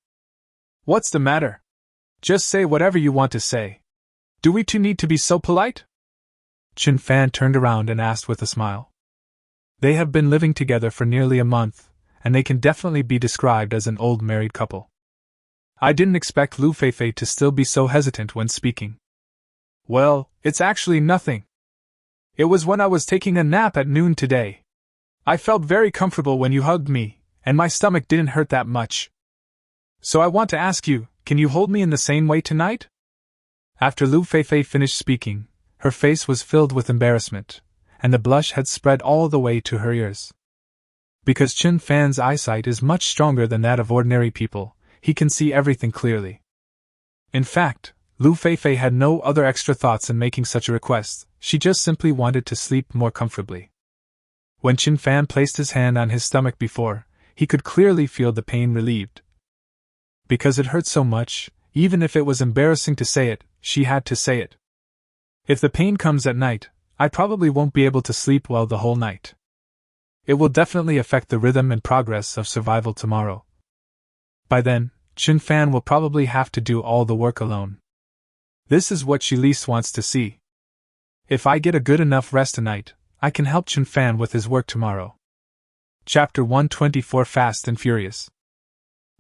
What's the matter? Just say whatever you want to say. Do we two need to be so polite? Chen Fan turned around and asked with a smile. They have been living together for nearly a month, and they can definitely be described as an old married couple. I didn't expect Lu Feifei to still be so hesitant when speaking. Well, it's actually nothing. It was when I was taking a nap at noon today. I felt very comfortable when you hugged me, and my stomach didn't hurt that much. So I want to ask you, can you hold me in the same way tonight? After Lu Feifei finished speaking, her face was filled with embarrassment, and the blush had spread all the way to her ears. Because Chen Fan's eyesight is much stronger than that of ordinary people, he can see everything clearly. In fact, Lu Feifei had no other extra thoughts in making such a request, she just simply wanted to sleep more comfortably. When Chen Fan placed his hand on his stomach before, he could clearly feel the pain relieved. Because it hurt so much, even if it was embarrassing to say it, she had to say it. If the pain comes at night, I probably won't be able to sleep well the whole night. It will definitely affect the rhythm and progress of survival tomorrow. By then, Chen Fan will probably have to do all the work alone. This is what she least wants to see. If I get a good enough rest tonight, I can help Chen Fan with his work tomorrow. Chapter 124 Fast and Furious.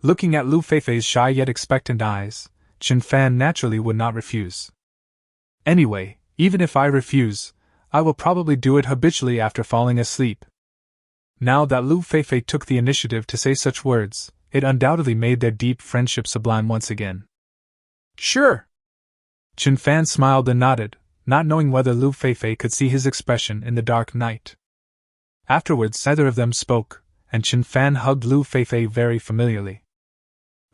Looking at Lu Feifei's shy yet expectant eyes, Chen Fan naturally would not refuse. Anyway, even if I refuse, I will probably do it habitually after falling asleep. Now that Lu Feifei took the initiative to say such words, it undoubtedly made their deep friendship sublime once again. Sure, Chen Fan smiled and nodded, not knowing whether Lu Feifei could see his expression in the dark night. Afterwards, neither of them spoke, and Chen Fan hugged Lu Feifei very familiarly.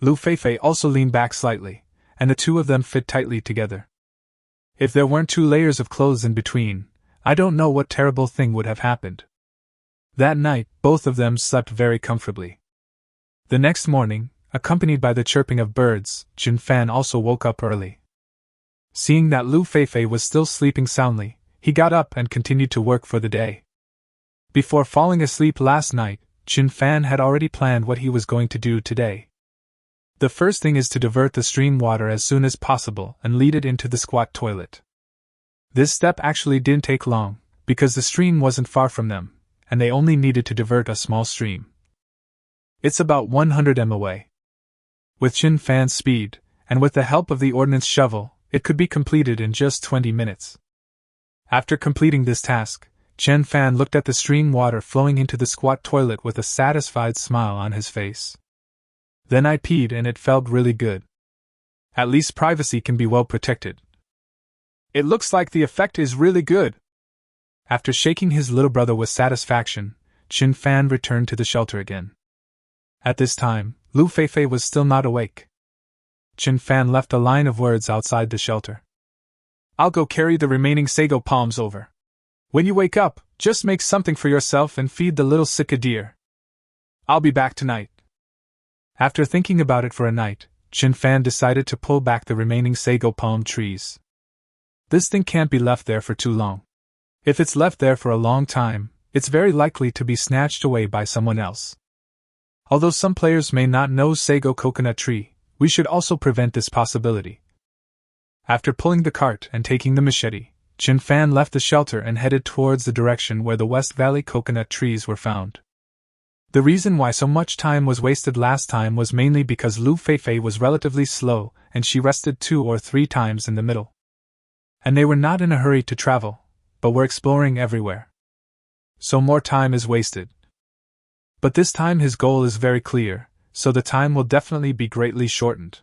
Lu Feifei also leaned back slightly, and the two of them fit tightly together. If there weren't 2 layers of clothes in between, I don't know what terrible thing would have happened. That night, both of them slept very comfortably. The next morning, accompanied by the chirping of birds, Chen Fan also woke up early. Seeing that Lu Feifei was still sleeping soundly, he got up and continued to work for the day. Before falling asleep last night, Chen Fan had already planned what he was going to do today. The first thing is to divert the stream water as soon as possible and lead it into the squat toilet. This step actually didn't take long, because the stream wasn't far from them, and they only needed to divert a small stream. It's about 100 m away. With Chen Fan's speed, and with the help of the ordnance shovel, it could be completed in just 20 minutes. After completing this task, Chen Fan looked at the stream water flowing into the squat toilet with a satisfied smile on his face. Then I peed and it felt really good. At least privacy can be well protected. It looks like the effect is really good. After shaking his little brother with satisfaction, Chen Fan returned to the shelter again. At this time, Lu Feifei was still not awake. Chen Fan left a line of words outside the shelter. I'll go carry the remaining sago palms over. When you wake up, just make something for yourself and feed the little Sika deer. I'll be back tonight. After thinking about it for a night, Chen Fan decided to pull back the remaining sago palm trees. This thing can't be left there for too long. If it's left there for a long time, it's very likely to be snatched away by someone else. Although some players may not know sago coconut tree, we should also prevent this possibility. After pulling the cart and taking the machete, Chen Fan left the shelter and headed towards the direction where the West Valley coconut trees were found. The reason why so much time was wasted last time was mainly because Lu Feifei was relatively slow and she rested 2 or 3 times in the middle. And they were not in a hurry to travel, but were exploring everywhere. So more time is wasted. But this time his goal is very clear, so the time will definitely be greatly shortened.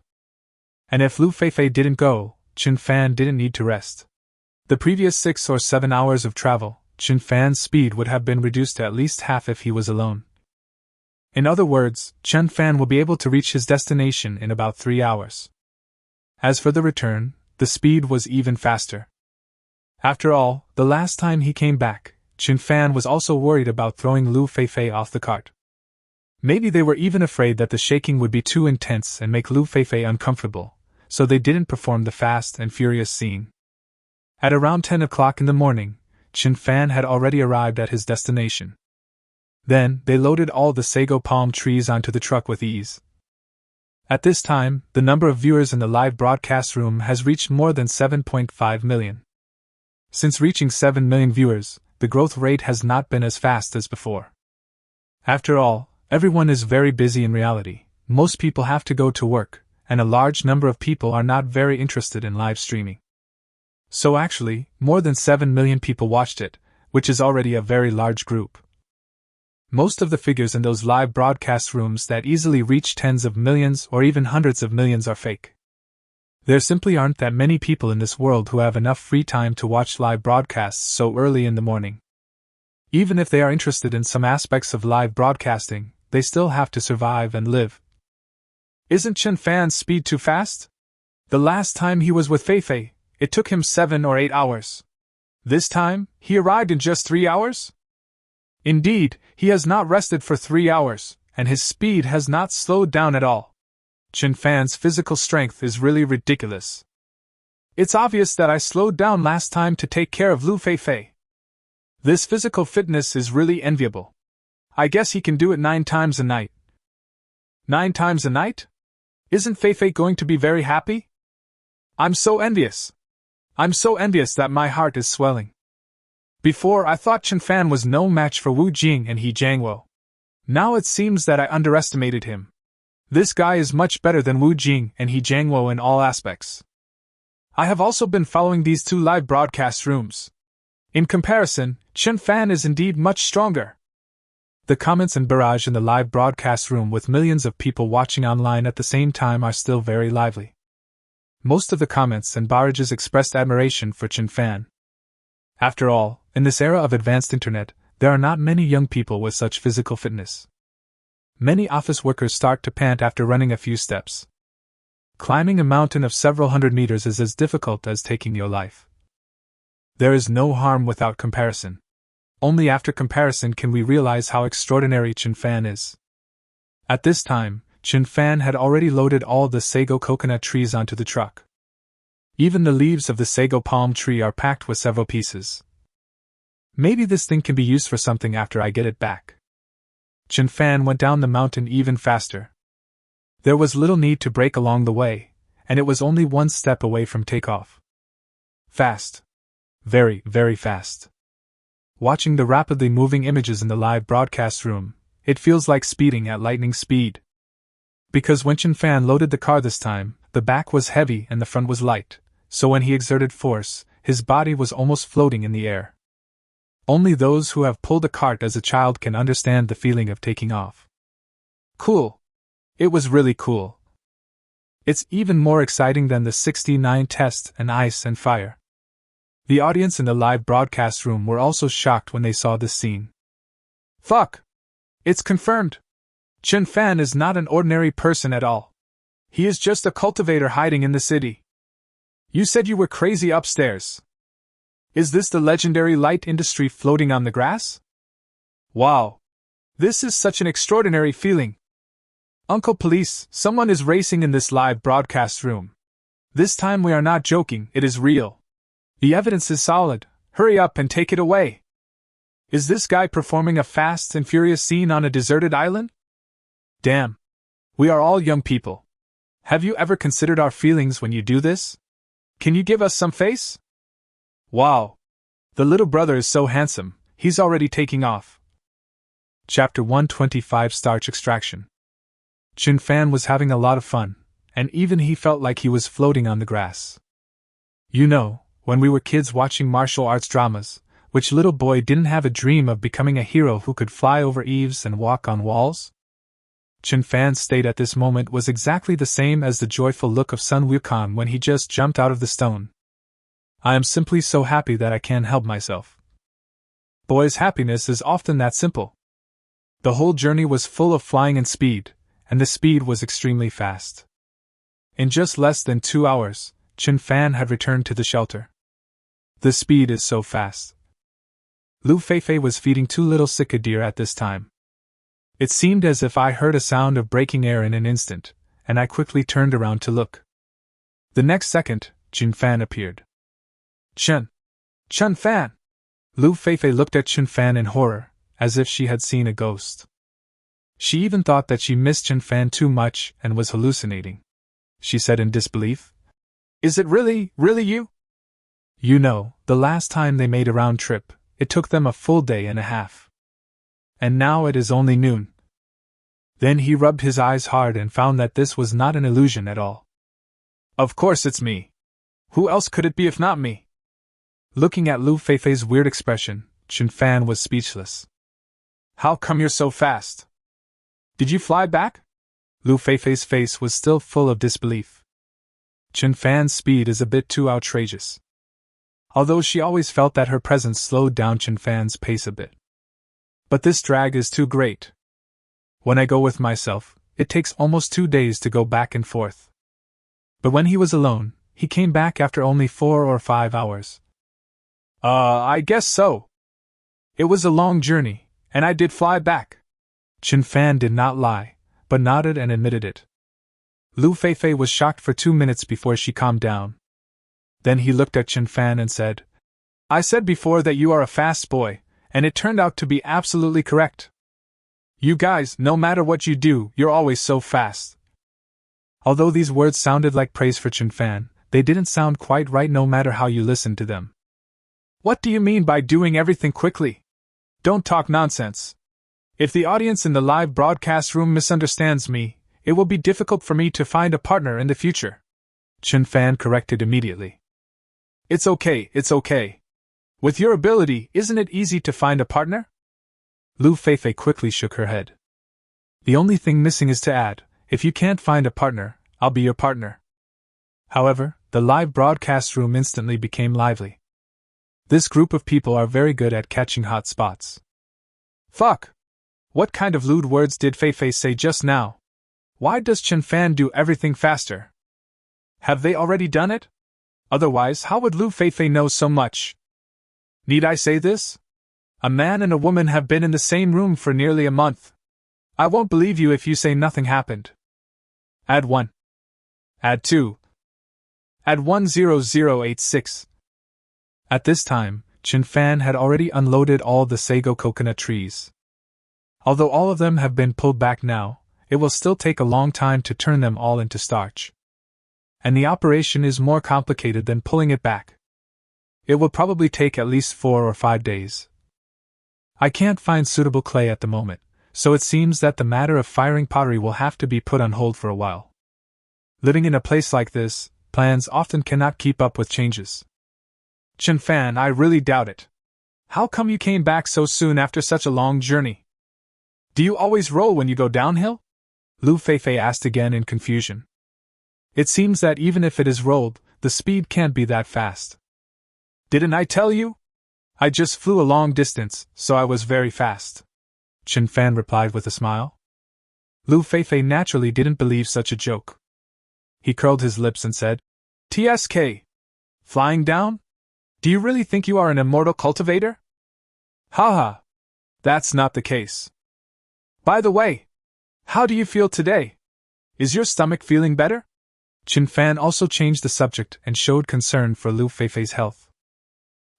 And if Lu Feifei didn't go, Chen Fan didn't need to rest. The previous 6 or 7 hours of travel, Chen Fan's speed would have been reduced to at least half if he was alone. In other words, Chen Fan will be able to reach his destination in about 3 hours. As for the return, the speed was even faster. After all, the last time he came back, Chen Fan was also worried about throwing Lu Feifei off the cart. Maybe they were even afraid that the shaking would be too intense and make Lu Feifei uncomfortable, so they didn't perform the fast and furious scene. At around 10 o'clock in the morning, Chen Fan had already arrived at his destination. Then, they loaded all the sago palm trees onto the truck with ease. At this time, the number of viewers in the live broadcast room has reached more than 7.5 million. Since reaching 7 million viewers, the growth rate has not been as fast as before. After all, everyone is very busy in reality, most people have to go to work, and a large number of people are not very interested in live streaming. So actually, more than 7 million people watched it, which is already a very large group. Most of the figures in those live broadcast rooms that easily reach tens of millions or even hundreds of millions are fake. There simply aren't that many people in this world who have enough free time to watch live broadcasts so early in the morning. Even if they are interested in some aspects of live broadcasting, they still have to survive and live. Isn't Chen Fan's speed too fast? The last time he was with Feifei, it took him 7 or 8 hours. This time, he arrived in just 3 hours? Indeed, he has not rested for 3 hours, and his speed has not slowed down at all. Chen Fan's physical strength is really ridiculous. It's obvious that I slowed down last time to take care of Lu Feifei. This physical fitness is really enviable. I guess he can do it 9 times a night. 9 times a night? Isn't Feifei going to be very happy? I'm so envious. I'm so envious that my heart is swelling. Before I thought Chen Fan was no match for Wu Jing and He Jiangwo. Now it seems that I underestimated him. This guy is much better than Wu Jing and He Jiangwo in all aspects. I have also been following these 2 live broadcast rooms. In comparison, Chen Fan is indeed much stronger. The comments and barrage in the live broadcast room with millions of people watching online at the same time are still very lively. Most of the comments and barrages expressed admiration for Chen Fan. After all, in this era of advanced internet, there are not many young people with such physical fitness. Many office workers start to pant after running a few steps. Climbing a mountain of several hundred meters is as difficult as taking your life. There is no harm without comparison. Only after comparison can we realize how extraordinary Chen Fan is. At this time, Chen Fan had already loaded all the sago coconut trees onto the truck. Even the leaves of the sago palm tree are packed with several pieces. Maybe this thing can be used for something after I get it back. Chen Fan went down the mountain even faster. There was little need to brake along the way, and it was only one step away from takeoff. Fast. Very, very fast. Watching the rapidly moving images in the live broadcast room, it feels like speeding at lightning speed. Because when Chen Fan loaded the car this time, the back was heavy and the front was light, so when he exerted force, his body was almost floating in the air. Only those who have pulled a cart as a child can understand the feeling of taking off. Cool. It was really cool. It's even more exciting than the 69 test and ice and fire. The audience in the live broadcast room were also shocked when they saw this scene. Fuck! It's confirmed! Chen Fan is not an ordinary person at all. He is just a cultivator hiding in the city. You said you were crazy upstairs. Is this the legendary light industry floating on the grass? Wow! This is such an extraordinary feeling. Uncle Police, someone is racing in this live broadcast room. This time we are not joking, it is real. The evidence is solid, hurry up and take it away. Is this guy performing a fast and furious scene on a deserted island? Damn. We are all young people. Have you ever considered our feelings when you do this? Can you give us some face? Wow. The little brother is so handsome, he's already taking off. Chapter 125 Starch Extraction. Chen Fan was having a lot of fun, and even he felt like he was floating on the grass. You know, when we were kids watching martial arts dramas, which little boy didn't have a dream of becoming a hero who could fly over eaves and walk on walls? Chen Fan's state at this moment was exactly the same as the joyful look of Sun Wukong when he just jumped out of the stone. I am simply so happy that I can't help myself. Boys' happiness is often that simple. The whole journey was full of flying and speed, and the speed was extremely fast. In just less than 2 hours, Chen Fan had returned to the shelter. The speed is so fast. Lu Feifei was feeding 2 little sika deer at this time. It seemed as if I heard a sound of breaking air in an instant, and I quickly turned around to look. The next second, Chen Fan appeared. Chen Fan! Lu Feifei looked at Chen Fan in horror, as if she had seen a ghost. She even thought that she missed Chen Fan too much and was hallucinating. She said in disbelief, "Is it really you?" You know, the last time they made a round trip, it took them a full day and a half. And now it is only noon. Then he rubbed his eyes hard and found that this was not an illusion at all. Of course it's me. Who else could it be if not me? Looking at Lu Feifei's weird expression, Chen Fan was speechless. How come you're so fast? Did you fly back? Lu Feifei's face was still full of disbelief. Chen Fan's speed is a bit too outrageous. Although she always felt that her presence slowed down Chen Fan's pace a bit. But this drag is too great. When I go with myself, it takes almost 2 days to go back and forth. But when he was alone, he came back after only 4 or 5 hours. I guess so. It was a long journey, and I did fly back. Chen Fan did not lie, but nodded and admitted it. Lu Feifei was shocked for 2 minutes before she calmed down. Then he looked at Chen Fan and said, I said before that you are a fast boy, and it turned out to be absolutely correct. You guys, no matter what you do, you're always so fast. Although these words sounded like praise for Chen Fan, they didn't sound quite right no matter how you listened to them. What do you mean by doing everything quickly? Don't talk nonsense. If the audience in the live broadcast room misunderstands me, it will be difficult for me to find a partner in the future. Chen Fan corrected immediately. It's okay. With your ability, isn't it easy to find a partner? Lu Feifei quickly shook her head. The only thing missing is to add, if you can't find a partner, I'll be your partner. However, the live broadcast room instantly became lively. This group of people are very good at catching hot spots. Fuck! What kind of lewd words did Feifei say just now? Why does Chen Fan do everything faster? Have they already done it? Otherwise, how would Lu Feifei know so much? Need I say this? A man and a woman have been in the same room for nearly a month. I won't believe you if you say nothing happened. Add 1. Add 2. Add 10086. At this time, Chen Fan had already unloaded all the sago coconut trees. Although all of them have been pulled back now, it will still take a long time to turn them all into starch. And the operation is more complicated than pulling it back. It will probably take at least 4 or 5 days. I can't find suitable clay at the moment, so it seems that the matter of firing pottery will have to be put on hold for a while. Living in a place like this, plans often cannot keep up with changes. Chen Fan, I really doubt it. How come you came back so soon after such a long journey? Do you always roll when you go downhill? Lu Feifei asked again in confusion. It seems that even if it is rolled, the speed can't be that fast. Didn't I tell you? I just flew a long distance, so I was very fast. Chen Fan replied with a smile. Lu Feifei naturally didn't believe such a joke. He curled his lips and said, TSK. Flying down? Do you really think you are an immortal cultivator? Haha. That's not the case. By the way, how do you feel today? Is your stomach feeling better? Chen Fan also changed the subject and showed concern for Lu Feifei's health.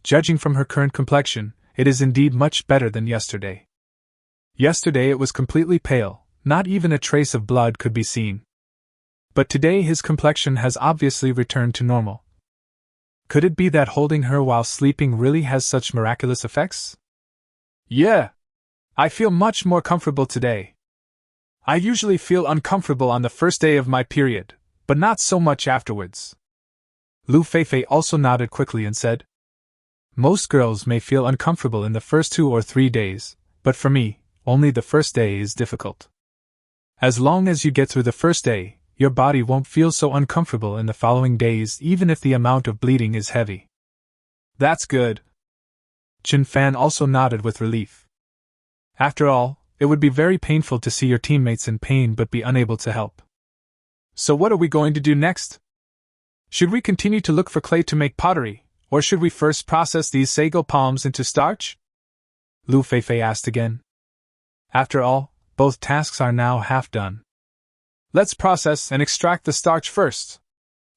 Judging from her current complexion, it is indeed much better than yesterday. Yesterday it was completely pale, not even a trace of blood could be seen. But today his complexion has obviously returned to normal. Could it be that holding her while sleeping really has such miraculous effects? Yeah. I feel much more comfortable today. I usually feel uncomfortable on the first day of my period, but not so much afterwards. Lu Feifei also nodded quickly and said, Most girls may feel uncomfortable in the first 2 or 3 days, but for me, only the first day is difficult. As long as you get through the first day, your body won't feel so uncomfortable in the following days even if the amount of bleeding is heavy. That's good. Chen Fan also nodded with relief. After all, it would be very painful to see your teammates in pain but be unable to help. So what are we going to do next? Should we continue to look for clay to make pottery, or should we first process these sago palms into starch? Lu Feifei asked again. After all, both tasks are now half done. Let's process and extract the starch first.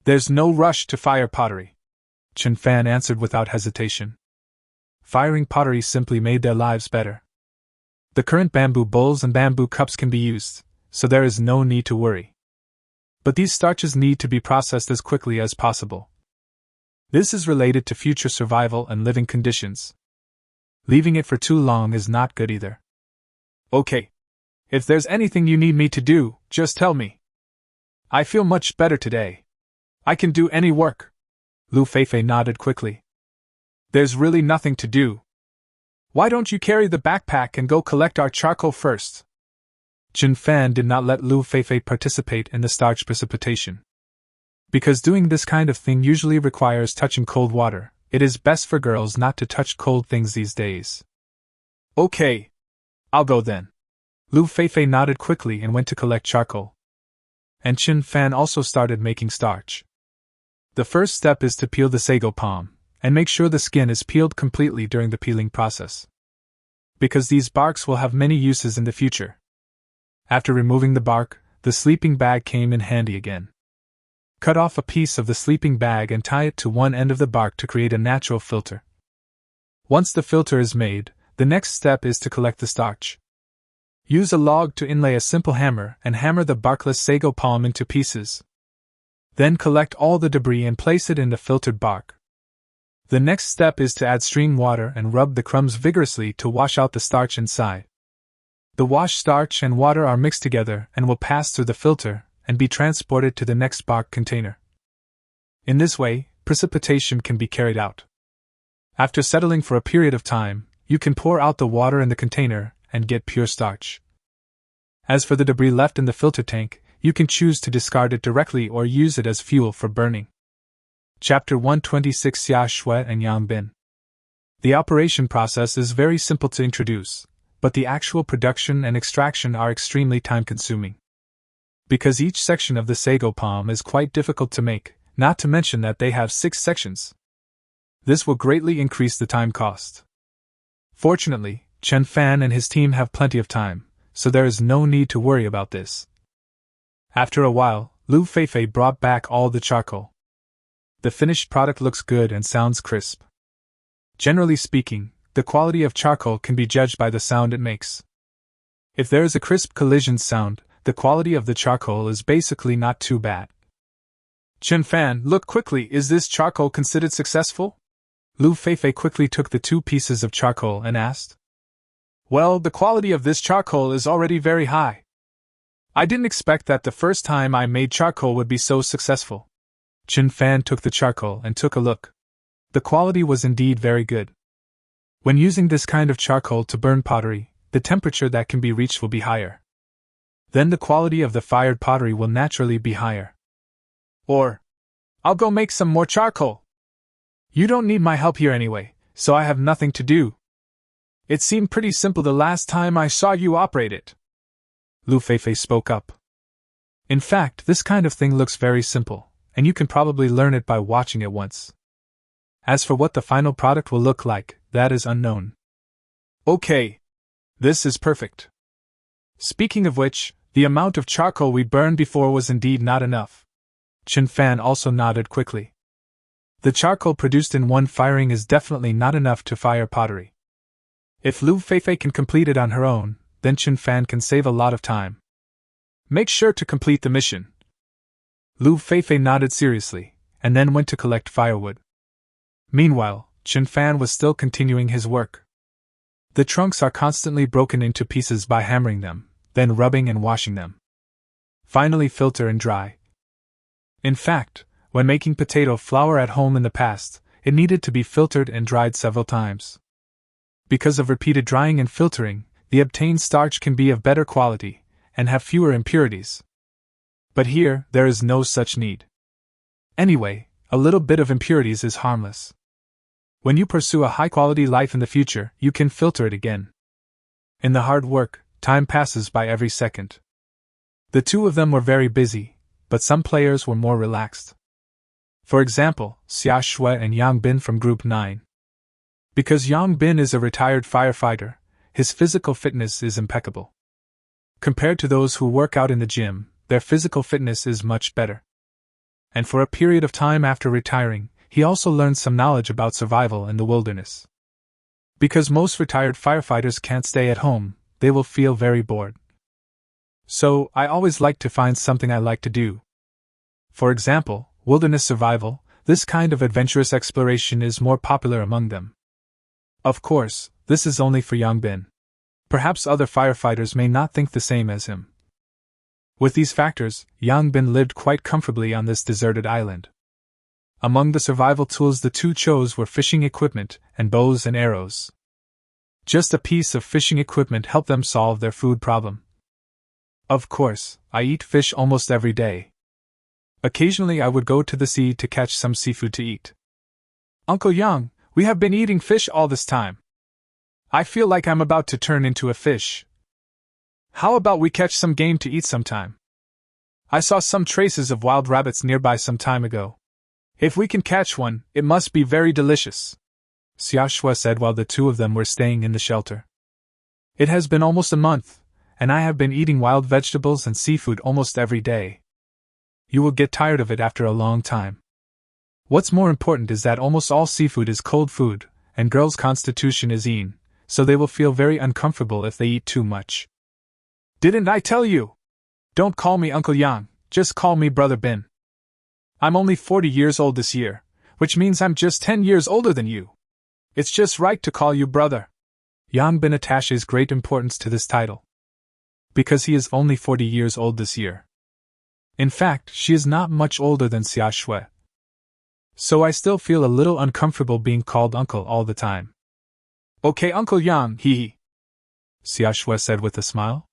There's no rush to fire pottery. Chen Fan answered without hesitation. Firing pottery simply made their lives better. The current bamboo bowls and bamboo cups can be used, so there is no need to worry. But these starches need to be processed as quickly as possible. This is related to future survival and living conditions. Leaving it for too long is not good either. Okay. If there's anything you need me to do, just tell me. I feel much better today. I can do any work. Lu Feifei nodded quickly. There's really nothing to do. Why don't you carry the backpack and go collect our charcoal first? Chen Fan did not let Lu Feifei participate in the starch precipitation. Because doing this kind of thing usually requires touching cold water, it is best for girls not to touch cold things these days. Okay. I'll go then. Lu Feifei nodded quickly and went to collect charcoal. And Chen Fan also started making starch. The first step is to peel the sago palm, and make sure the skin is peeled completely during the peeling process. Because these barks will have many uses in the future. After removing the bark, the sleeping bag came in handy again. Cut off a piece of the sleeping bag and tie it to one end of the bark to create a natural filter. Once the filter is made, the next step is to collect the starch. Use a log to inlay a simple hammer and hammer the barkless sago palm into pieces. Then collect all the debris and place it in the filtered bark. The next step is to add stream water and rub the crumbs vigorously to wash out the starch inside. The washed starch and water are mixed together and will pass through the filter and be transported to the next bark container. In this way, precipitation can be carried out. After settling for a period of time, you can pour out the water in the container and get pure starch. As for the debris left in the filter tank, You can choose to discard it directly or use it as fuel for burning. Chapter 126 Xia Shui and Yang Bin. The operation process is very simple to introduce, but the actual production and extraction are extremely time-consuming. Because each section of the sago palm is quite difficult to make, not to mention that they have 6 sections. This will greatly increase the time cost. Fortunately, Chen Fan and his team have plenty of time, so there is no need to worry about this. After a while, Lu Feifei brought back all the charcoal. The finished product looks good and sounds crisp. Generally speaking, the quality of charcoal can be judged by the sound it makes. If there is a crisp collision sound, the quality of the charcoal is basically not too bad. Chen Fan, look quickly, is this charcoal considered successful? Lu Feifei quickly took the 2 pieces of charcoal and asked. Well, the quality of this charcoal is already very high. I didn't expect that the first time I made charcoal would be so successful. Chen Fan took the charcoal and took a look. The quality was indeed very good. When using this kind of charcoal to burn pottery, the temperature that can be reached will be higher. Then the quality of the fired pottery will naturally be higher. Or, I'll go make some more charcoal. You don't need my help here anyway, so I have nothing to do. It seemed pretty simple the last time I saw you operate it. Lu Feifei spoke up. In fact, this kind of thing looks very simple, and you can probably learn it by watching it once. As for what the final product will look like, that is unknown. Okay. This is perfect. Speaking of which, the amount of charcoal we burned before was indeed not enough. Chen Fan also nodded quickly. The charcoal produced in one firing is definitely not enough to fire pottery. If Lu Feifei can complete it on her own, then Chen Fan can save a lot of time. Make sure to complete the mission. Lu Feifei nodded seriously, and then went to collect firewood. Meanwhile, Chen Fan was still continuing his work. The trunks are constantly broken into pieces by hammering them, then rubbing and washing them. Finally filter and dry. In fact, when making potato flour at home in the past, it needed to be filtered and dried several times. Because of repeated drying and filtering, the obtained starch can be of better quality, and have fewer impurities. But here, there is no such need. Anyway, a little bit of impurities is harmless. When you pursue a high-quality life in the future, you can filter it again. In the hard work, time passes by every second. The 2 of them were very busy, but some players were more relaxed. For example, Xia Shui and Yang Bin from Group 9. Because Yang Bin is a retired firefighter, his physical fitness is impeccable. Compared to those who work out in the gym, their physical fitness is much better. And for a period of time after retiring, he also learned some knowledge about survival in the wilderness. Because most retired firefighters can't stay at home, they will feel very bored. So, I always like to find something I like to do. For example, wilderness survival, this kind of adventurous exploration is more popular among them. Of course, this is only for Yang Bin. Perhaps other firefighters may not think the same as him. With these factors, Yang Bin lived quite comfortably on this deserted island. Among the survival tools the 2 chose were fishing equipment and bows and arrows. Just a piece of fishing equipment helped them solve their food problem. Of course, I eat fish almost every day. Occasionally I would go to the sea to catch some seafood to eat. Uncle Yang, we have been eating fish all this time. I feel like I'm about to turn into a fish. How about we catch some game to eat sometime? I saw some traces of wild rabbits nearby some time ago. If we can catch one, it must be very delicious, Xia Shui said while the 2 of them were staying in the shelter. It has been almost a month, and I have been eating wild vegetables and seafood almost every day. You will get tired of it after a long time. What's more important is that almost all seafood is cold food, and girls' constitution is lean, so they will feel very uncomfortable if they eat too much. Didn't I tell you? Don't call me Uncle Yang, just call me Brother Bin. I'm only 40 years old this year, which means I'm just 10 years older than you. It's just right to call you brother. Yang Bin attaches great importance to this title. Because he is only 40 years old this year. In fact, she is not much older than Xia Shui. So I still feel a little uncomfortable being called uncle all the time. Okay, Uncle Yang, hee hee, Xia Shui said with a smile.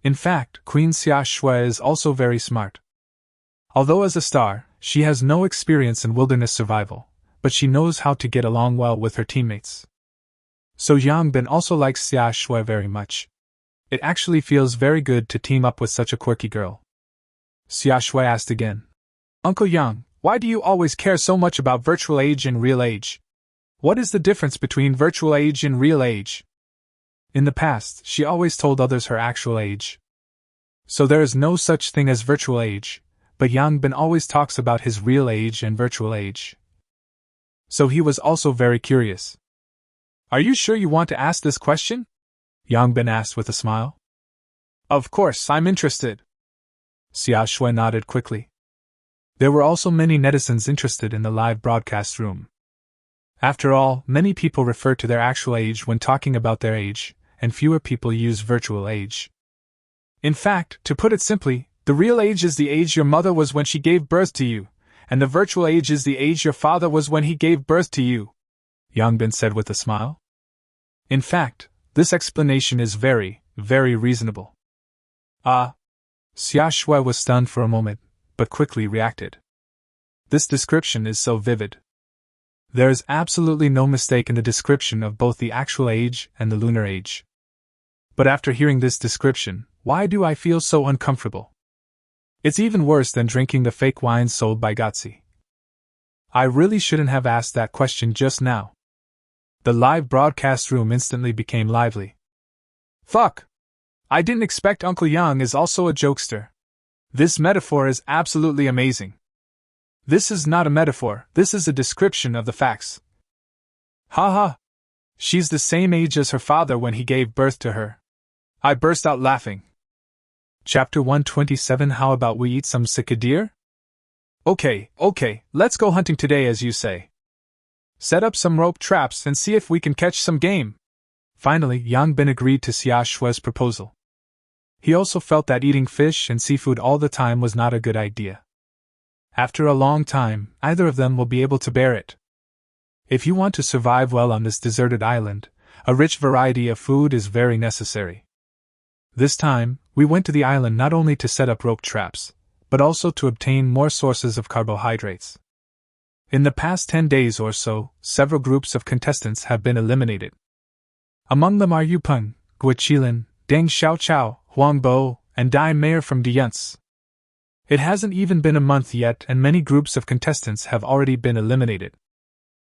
In fact, Queen Xia Shui is also very smart. Although as a star, she has no experience in wilderness survival, but she knows how to get along well with her teammates. So Yang Bin also likes Xia Shui very much. It actually feels very good to team up with such a quirky girl. Xia Shui asked again. Uncle Yang, why do you always care so much about virtual age and real age? What is the difference between virtual age and real age? In the past, she always told others her actual age. So there is no such thing as virtual age, but Yang Bin always talks about his real age and virtual age. So he was also very curious. Are you sure you want to ask this question? Yang Bin asked with a smile. Of course, I'm interested. Xia Shui nodded quickly. There were also many netizens interested in the live broadcast room. After all, many people refer to their actual age when talking about their age, and fewer people use virtual age. In fact, to put it simply, the real age is the age your mother was when she gave birth to you, and the virtual age is the age your father was when he gave birth to you, Yang Bin said with a smile. In fact, this explanation is very, very reasonable. Xia Shui was stunned for a moment, but quickly reacted. This description is so vivid. There is absolutely no mistake in the description of both the actual age and the lunar age. But after hearing this description, why do I feel so uncomfortable? It's even worse than drinking the fake wines sold by Gotzi. I really shouldn't have asked that question just now. The live broadcast room instantly became lively. Fuck! I didn't expect Uncle Yang is also a jokester. This metaphor is absolutely amazing. This is not a metaphor, this is a description of the facts. Haha! She's the same age as her father when he gave birth to her. I burst out laughing. Chapter 127. How about we eat some cicadere? Okay, let's go hunting today as you say. Set up some rope traps and see if we can catch some game. Finally, Yang Bin agreed to Xia Shui's proposal. He also felt that eating fish and seafood all the time was not a good idea. After a long time, either of them will be able to bear it. If you want to survive well on this deserted island, a rich variety of food is very necessary. This time, we went to the island not only to set up rope traps, but also to obtain more sources of carbohydrates. In the past 10 days or so, several groups of contestants have been eliminated. Among them are Yu Peng, Guo Qilin, Deng Xiaochao, Huang Bo, and Dai Meier from Dian's. It hasn't even been a month yet and many groups of contestants have already been eliminated.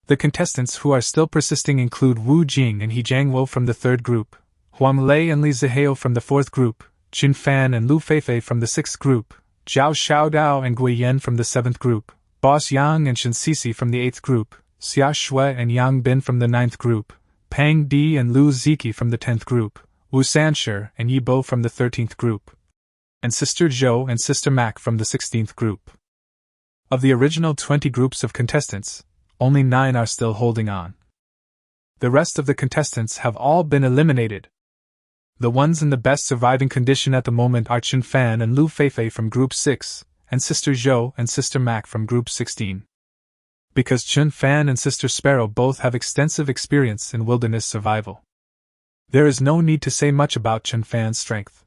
The contestants who are still persisting include Wu Jing and He Jiangwo from the 3rd group, Huang Lei and Li Zihao from the 4th group, Qin Fan and Lu Feifei from the 6th group, Zhao Xiaodao and Gui Yan from the 7th group, Boss Yang and Shen Sisi from the 8th group, Xia Shui and Yang Bin from the 9th group, Pang Di and Lu Ziki from the 10th group, Wu Sanshi and Yi Bo from the 13th group, and Sister Zhou and Sister Mac from the 16th group. Of the original 20 groups of contestants, only 9 are still holding on. The rest of the contestants have all been eliminated. The ones in the best surviving condition at the moment are Qin Fan and Lu Feifei from Group 6, and Sister Zhou and Sister Mac from Group 16. Because Qin Fan and Sister Sparrow both have extensive experience in wilderness survival, there is no need to say much about Qin Fan's strength.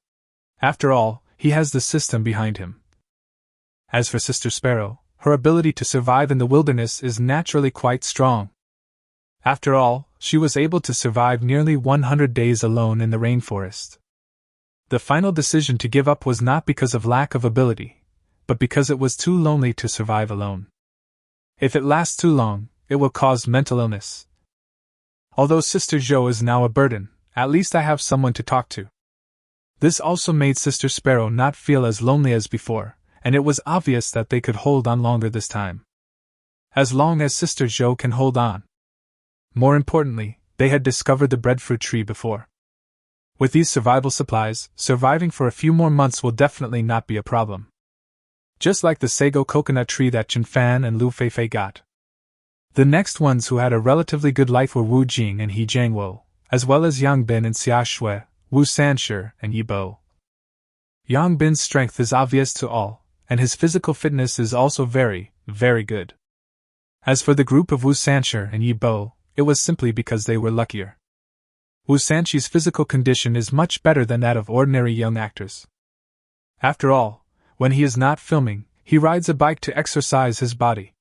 After all, he has the system behind him. As for Sister Sparrow, her ability to survive in the wilderness is naturally quite strong. After all, she was able to survive nearly 100 days alone in the rainforest. The final decision to give up was not because of lack of ability, but because it was too lonely to survive alone. If it lasts too long, it will cause mental illness. Although Sister Zhou is now a burden, at least I have someone to talk to. This also made Sister Sparrow not feel as lonely as before, and it was obvious that they could hold on longer this time. As long as Sister Zhou can hold on. More importantly, they had discovered the breadfruit tree before. With these survival supplies, surviving for a few more months will definitely not be a problem. Just like the sago coconut tree that Qin Fan and Lu Feifei got. The next ones who had a relatively good life were Wu Jing and He Jiangwo, as well as Yang Bin and Xia Shui, Wu Sanshi, and Yi Bo. Yang Bin's strength is obvious to all, and his physical fitness is also very, very good. As for the group of Wu Sanshi and Yi Bo, it was simply because they were luckier. Wu Sanqi's physical condition is much better than that of ordinary young actors. After all, when he is not filming, he rides a bike to exercise his body.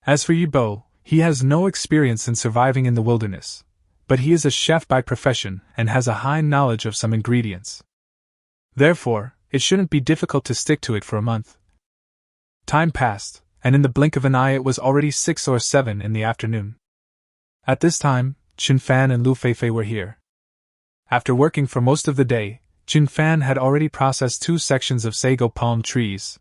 As for Yibo, he has no experience in surviving in the wilderness, but he is a chef by profession and has a high knowledge of some ingredients. Therefore, it shouldn't be difficult to stick to it for a month. Time passed, and in the blink of an eye it was already 6 or 7 in the afternoon. At this time, Qin Fan and Lu Feifei were here. After working for most of the day, Qin Fan had already processed 2 sections of sago palm trees.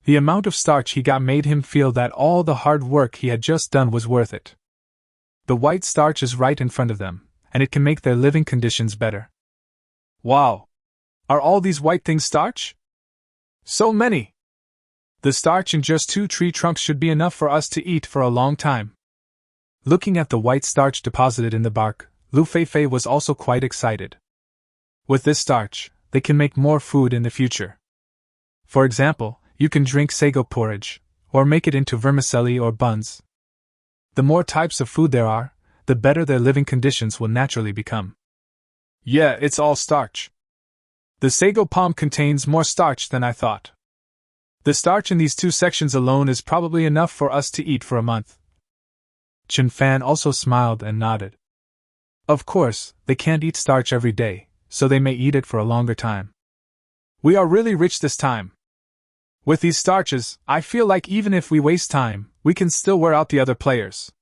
The amount of starch he got made him feel that all the hard work he had just done was worth it. The white starch is right in front of them, and it can make their living conditions better. Wow! Are all these white things starch? So many! The starch in just 2 tree trunks should be enough for us to eat for a long time. Looking at the white starch deposited in the bark, Lu Feifei was also quite excited. With this starch, they can make more food in the future. For example, you can drink sago porridge, or make it into vermicelli or buns. The more types of food there are, the better their living conditions will naturally become. Yeah, it's all starch. The sago palm contains more starch than I thought. The starch in these 2 sections alone is probably enough for us to eat for a month. Qin Fan also smiled and nodded. Of course, they can't eat starch every day, so they may eat it for a longer time. We are really rich this time. With these starches, I feel like even if we waste time, we can still wear out the other players.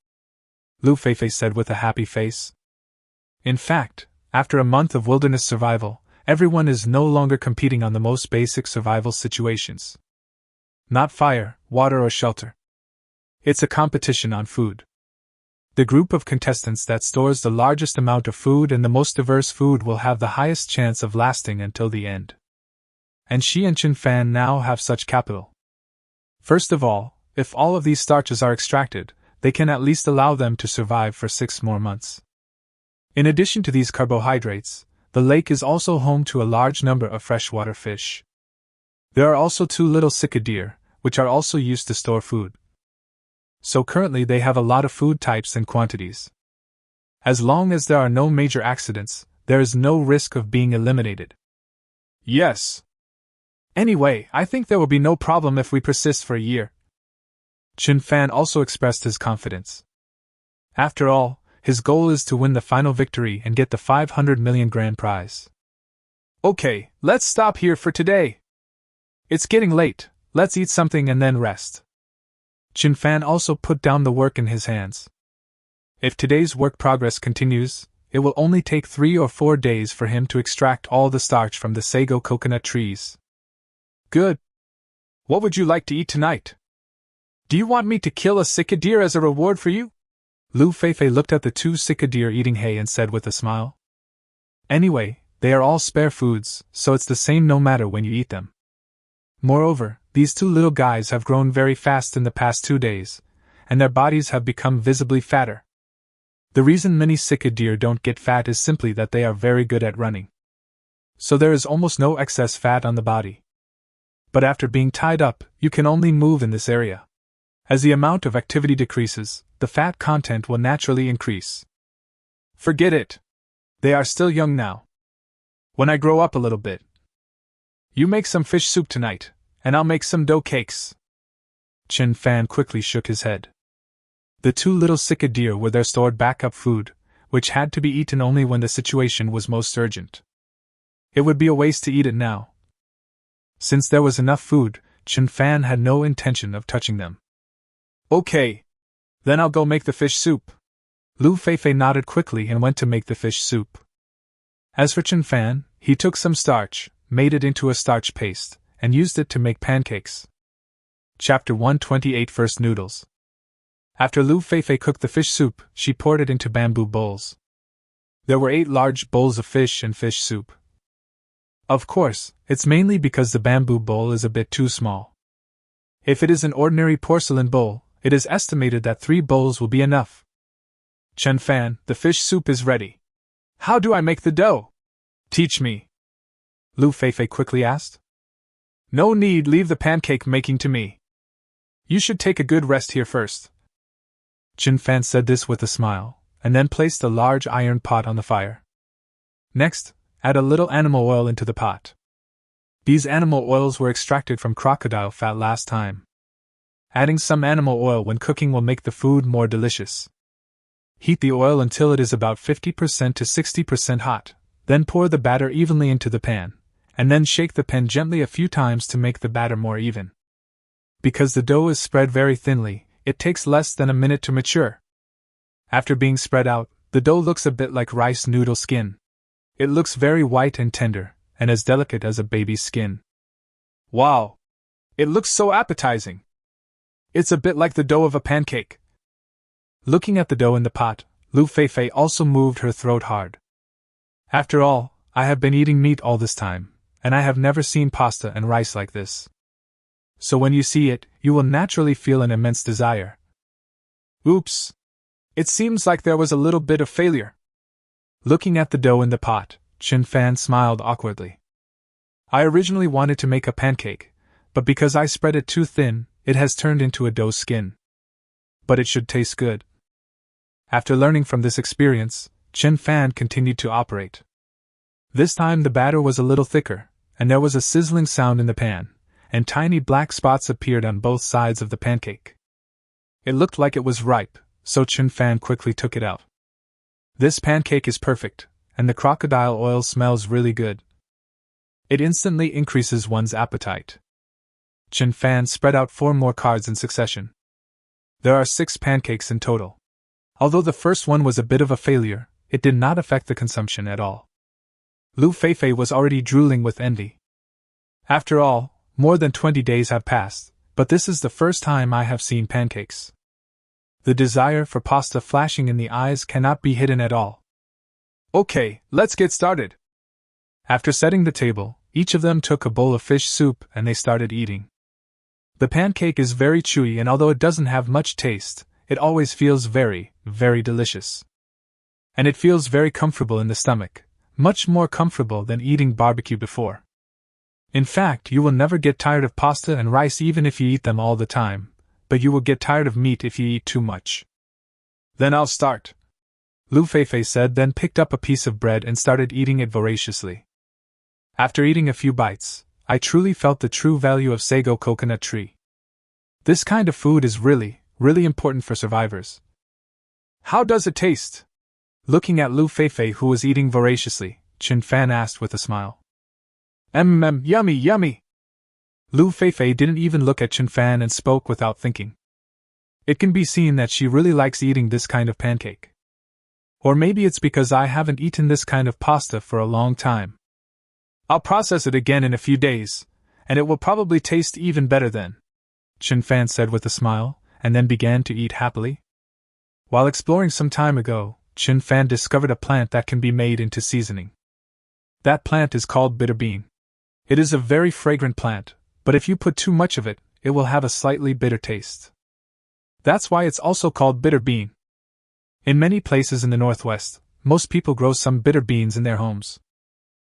Lu Feifei said with a happy face. In fact, after a month of wilderness survival, everyone is no longer competing on the most basic survival situations. Not fire, water, or shelter. It's a competition on food. The group of contestants that stores the largest amount of food and the most diverse food will have the highest chance of lasting until the end. And she and Qin Fan now have such capital. First of all, if all of these starches are extracted, they can at least allow them to survive for 6 more months. In addition to these carbohydrates, the lake is also home to a large number of freshwater fish. There are also 2 little sika deer, which are also used to store food. So currently they have a lot of food types and quantities. As long as there are no major accidents, there is no risk of being eliminated. Yes. Anyway, I think there will be no problem if we persist for a year. Qin Fan also expressed his confidence. After all, his goal is to win the final victory and get the 500 million grand prize. Okay, let's stop here for today. It's getting late, let's eat something and then rest. Qin Fan also put down the work in his hands. If today's work progress continues, it will only take 3 or 4 days for him to extract all the starch from the sago coconut trees. Good. What would you like to eat tonight? Do you want me to kill a sika deer as a reward for you? Lu Feifei looked at the 2 sika deer eating hay and said with a smile. Anyway, they are all spare foods, so it's the same no matter when you eat them. Moreover, these 2 little guys have grown very fast in the past 2 days, and their bodies have become visibly fatter. The reason many sika deer don't get fat is simply that they are very good at running. So there is almost no excess fat on the body. But after being tied up, you can only move in this area. As the amount of activity decreases, the fat content will naturally increase. Forget it. They are still young now. When I grow up a little bit, you make some fish soup tonight, and I'll make some dough cakes. Qin Fan quickly shook his head. The 2 little sika deer were their stored backup food, which had to be eaten only when the situation was most urgent. It would be a waste to eat it now. Since there was enough food, Qin Fan had no intention of touching them. Okay. Then I'll go make the fish soup. Lu Feifei nodded quickly and went to make the fish soup. As for Qin Fan, he took some starch, made it into a starch paste, and used it to make pancakes. Chapter 128 First Noodles. After Lu Feifei cooked the fish soup, she poured it into bamboo bowls. There were 8 large bowls of fish and fish soup. Of course, it's mainly because the bamboo bowl is a bit too small. If it is an ordinary porcelain bowl, it is estimated that 3 bowls will be enough. Qin Fan, the fish soup is ready. How do I make the dough? Teach me. Lu Feifei quickly asked. No need, leave the pancake making to me. You should take a good rest here first. Qin Fan said this with a smile, and then placed a large iron pot on the fire. Next, add a little animal oil into the pot. These animal oils were extracted from crocodile fat last time. Adding some animal oil when cooking will make the food more delicious. Heat the oil until it is about 50% to 60% hot, then pour the batter evenly into the pan, and then shake the pan gently a few times to make the batter more even. Because the dough is spread very thinly, it takes less than a minute to mature. After being spread out, the dough looks a bit like rice noodle skin. It looks very white and tender, and as delicate as a baby's skin. Wow! It looks so appetizing! It's a bit like the dough of a pancake. Looking at the dough in the pot, Lu Feifei also moved her throat hard. After all, I have been eating meat all this time, and I have never seen pasta and rice like this. So when you see it, you will naturally feel an immense desire. Oops! It seems like there was a little bit of failure. Looking at the dough in the pot, Chen Fan smiled awkwardly. I originally wanted to make a pancake, but because I spread it too thin, it has turned into a dough skin. But it should taste good. After learning from this experience, Chen Fan continued to operate. This time the batter was a little thicker, and there was a sizzling sound in the pan, and tiny black spots appeared on both sides of the pancake. It looked like it was ripe, so Chen Fan quickly took it out. This pancake is perfect, and the crocodile oil smells really good. It instantly increases one's appetite. Chen Fan spread out 4 more cards in succession. There are 6 pancakes in total. Although the first one was a bit of a failure, it did not affect the consumption at all. Lu Feifei was already drooling with envy. After all, more than 20 days have passed, but this is the first time I have seen pancakes. The desire for pasta flashing in the eyes cannot be hidden at all. Okay, let's get started. After setting the table, each of them took a bowl of fish soup and they started eating. The pancake is very chewy, and although it doesn't have much taste, it always feels very, very delicious. And it feels very comfortable in the stomach, much more comfortable than eating barbecue before. In fact, you will never get tired of pasta and rice even if you eat them all the time, but you will get tired of meat if you eat too much. Then I'll start, Lu Feifei said, then picked up a piece of bread and started eating it voraciously. After eating a few bites, I truly felt the true value of sago coconut tree. This kind of food is really, really important for survivors. How does it taste? Looking at Lu Feifei, who was eating voraciously, Chen Fan asked with a smile. Yummy, yummy! Lu Feifei didn't even look at Chen Fan and spoke without thinking. It can be seen that she really likes eating this kind of pancake. Or maybe it's because I haven't eaten this kind of pasta for a long time. I'll process it again in a few days, and it will probably taste even better then, Chen Fan said with a smile, and then began to eat happily. While exploring some time ago, Chen Fan discovered a plant that can be made into seasoning. That plant is called bitter bean. It is a very fragrant plant, but if you put too much of it, it will have a slightly bitter taste. That's why it's also called bitter bean. In many places in the Northwest, most people grow some bitter beans in their homes.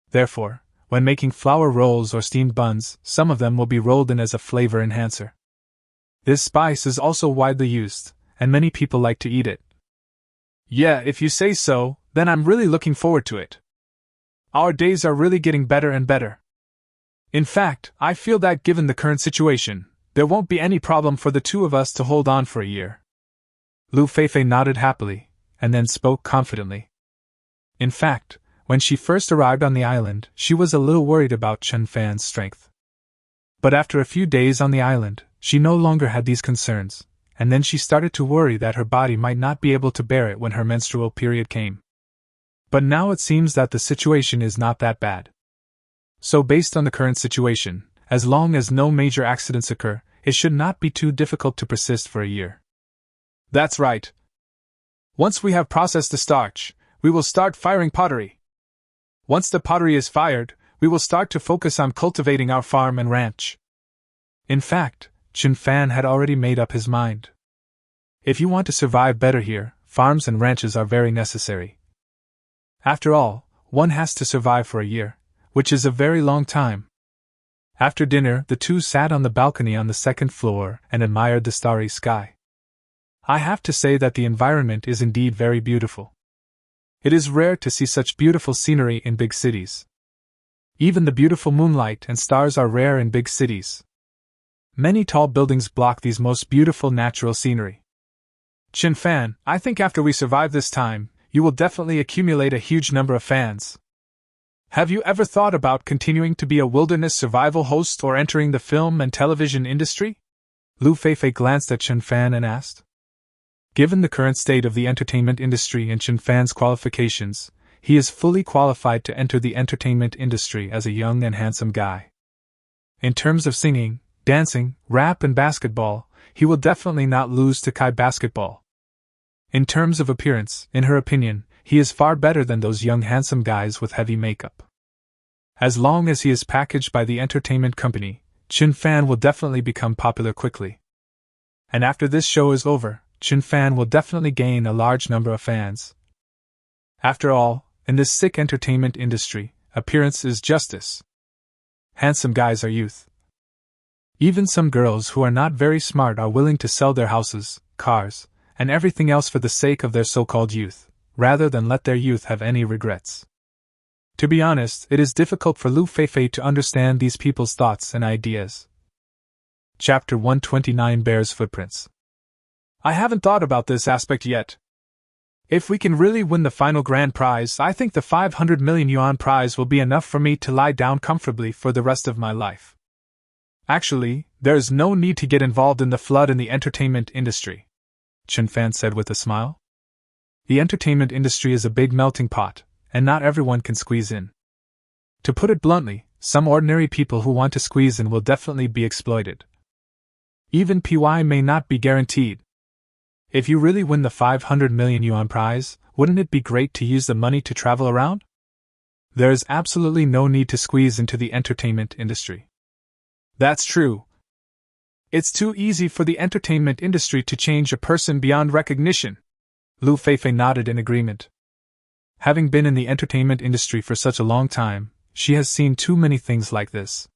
Therefore, when making flour rolls or steamed buns, some of them will be rolled in as a flavor enhancer. This spice is also widely used, and many people like to eat it. Yeah, if you say so, then I'm really looking forward to it. Our days are really getting better and better. In fact, I feel that given the current situation, there won't be any problem for the two of us to hold on for a year. Lu Feifei nodded happily, and then spoke confidently. In fact, when she first arrived on the island, she was a little worried about Chen Fan's strength. But after a few days on the island, she no longer had these concerns, and then she started to worry that her body might not be able to bear it when her menstrual period came. But now it seems that the situation is not that bad. So based on the current situation, as long as no major accidents occur, it should not be too difficult to persist for a year. That's right. Once we have processed the starch, we will start firing pottery. Once the pottery is fired, we will start to focus on cultivating our farm and ranch. In fact, Chen Fan had already made up his mind. If you want to survive better here, farms and ranches are very necessary. After all, one has to survive for a year, which is a very long time. After dinner, the two sat on the balcony on the second floor and admired the starry sky. I have to say that the environment is indeed very beautiful. It is rare to see such beautiful scenery in big cities. Even the beautiful moonlight and stars are rare in big cities. Many tall buildings block these most beautiful natural scenery. Chin Fan, I think after we survive this time, you will definitely accumulate a huge number of fans. Have you ever thought about continuing to be a wilderness survival host or entering the film and television industry? Lu Feifei glanced at Chin Fan and asked. Given the current state of the entertainment industry and Chin Fan's qualifications, he is fully qualified to enter the entertainment industry as a young and handsome guy. In terms of singing, dancing, rap and basketball, he will definitely not lose to Kai basketball. In terms of appearance, in her opinion, he is far better than those young handsome guys with heavy makeup. As long as he is packaged by the entertainment company, Chin Fan will definitely become popular quickly. And after this show is over, Chin Fan will definitely gain a large number of fans. After all, in this sick entertainment industry, appearance is justice. Handsome guys are youth. Even some girls who are not very smart are willing to sell their houses, cars, and everything else for the sake of their so-called youth, rather than let their youth have any regrets. To be honest, it is difficult for Lu Feifei to understand these people's thoughts and ideas. Chapter 129 Bear's Footprints. I haven't thought about this aspect yet. If we can really win the final grand prize, I think the 500 million yuan prize will be enough for me to lie down comfortably for the rest of my life. Actually, there is no need to get involved in the flood in the entertainment industry, Chin Fan said with a smile. The entertainment industry is a big melting pot, and not everyone can squeeze in. To put it bluntly, some ordinary people who want to squeeze in will definitely be exploited. Even PY may not be guaranteed. If you really win the 500 million yuan prize, wouldn't it be great to use the money to travel around? There is absolutely no need to squeeze into the entertainment industry. That's true. It's too easy for the entertainment industry to change a person beyond recognition. Lu Feifei nodded in agreement. Having been in the entertainment industry for such a long time, she has seen too many things like this.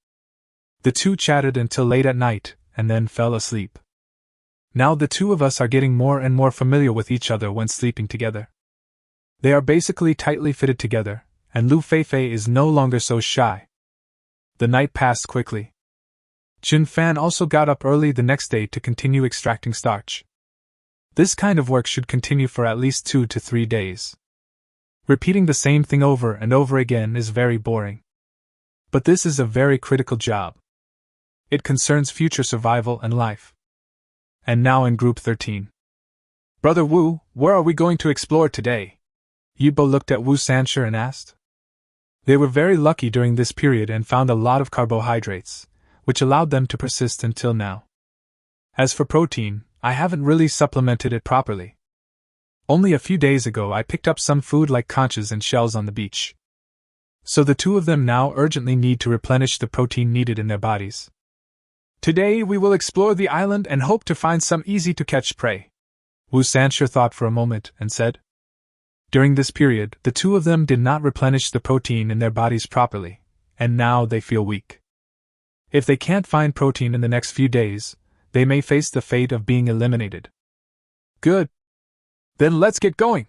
The two chatted until late at night, and then fell asleep. Now the two of us are getting more and more familiar with each other when sleeping together. They are basically tightly fitted together, and Lu Feifei is no longer so shy. The night passed quickly. Chin Fan also got up early the next day to continue extracting starch. This kind of work should continue for at least 2 to 3 days. Repeating the same thing over and over again is very boring. But this is a very critical job. It concerns future survival and life. And now in Group 13. Brother Wu, where are we going to explore today? Yibo looked at Wu Sanshi and asked. They were very lucky during this period and found a lot of carbohydrates, which allowed them to persist until now. As for protein, I haven't really supplemented it properly. Only a few days ago I picked up some food like conches and shells on the beach. So the two of them now urgently need to replenish the protein needed in their bodies. Today we will explore the island and hope to find some easy-to-catch prey. Wu Sanshi thought for a moment and said. During this period, the two of them did not replenish the protein in their bodies properly, and now they feel weak. If they can't find protein in the next few days, they may face the fate of being eliminated. Good. Then let's get going.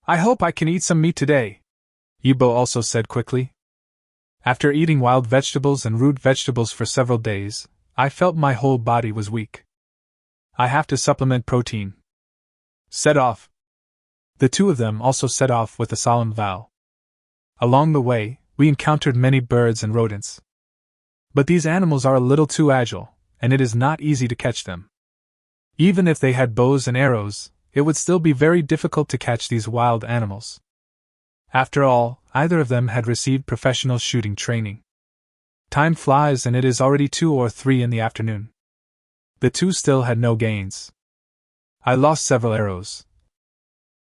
I hope I can eat some meat today, Yibo also said quickly. After eating wild vegetables and root vegetables for several days, I felt my whole body was weak. I have to supplement protein. Set off. The two of them also set off with a solemn vow. Along the way, we encountered many birds and rodents. But these animals are a little too agile, and it is not easy to catch them. Even if they had bows and arrows, it would still be very difficult to catch these wild animals. After all, either of them had received professional shooting training. Time flies and it is already 2 or 3 in the afternoon. The two still had no gains. I lost several arrows.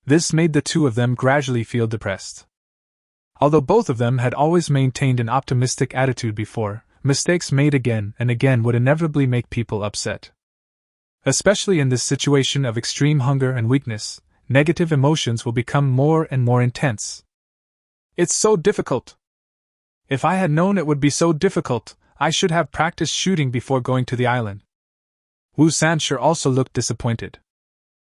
This made the two of them gradually feel depressed. Although both of them had always maintained an optimistic attitude before, mistakes made again and again would inevitably make people upset. Especially in this situation of extreme hunger and weakness, negative emotions will become more and more intense. It's so difficult. If I had known it would be so difficult, I should have practiced shooting before going to the island. Wu Sanshi also looked disappointed.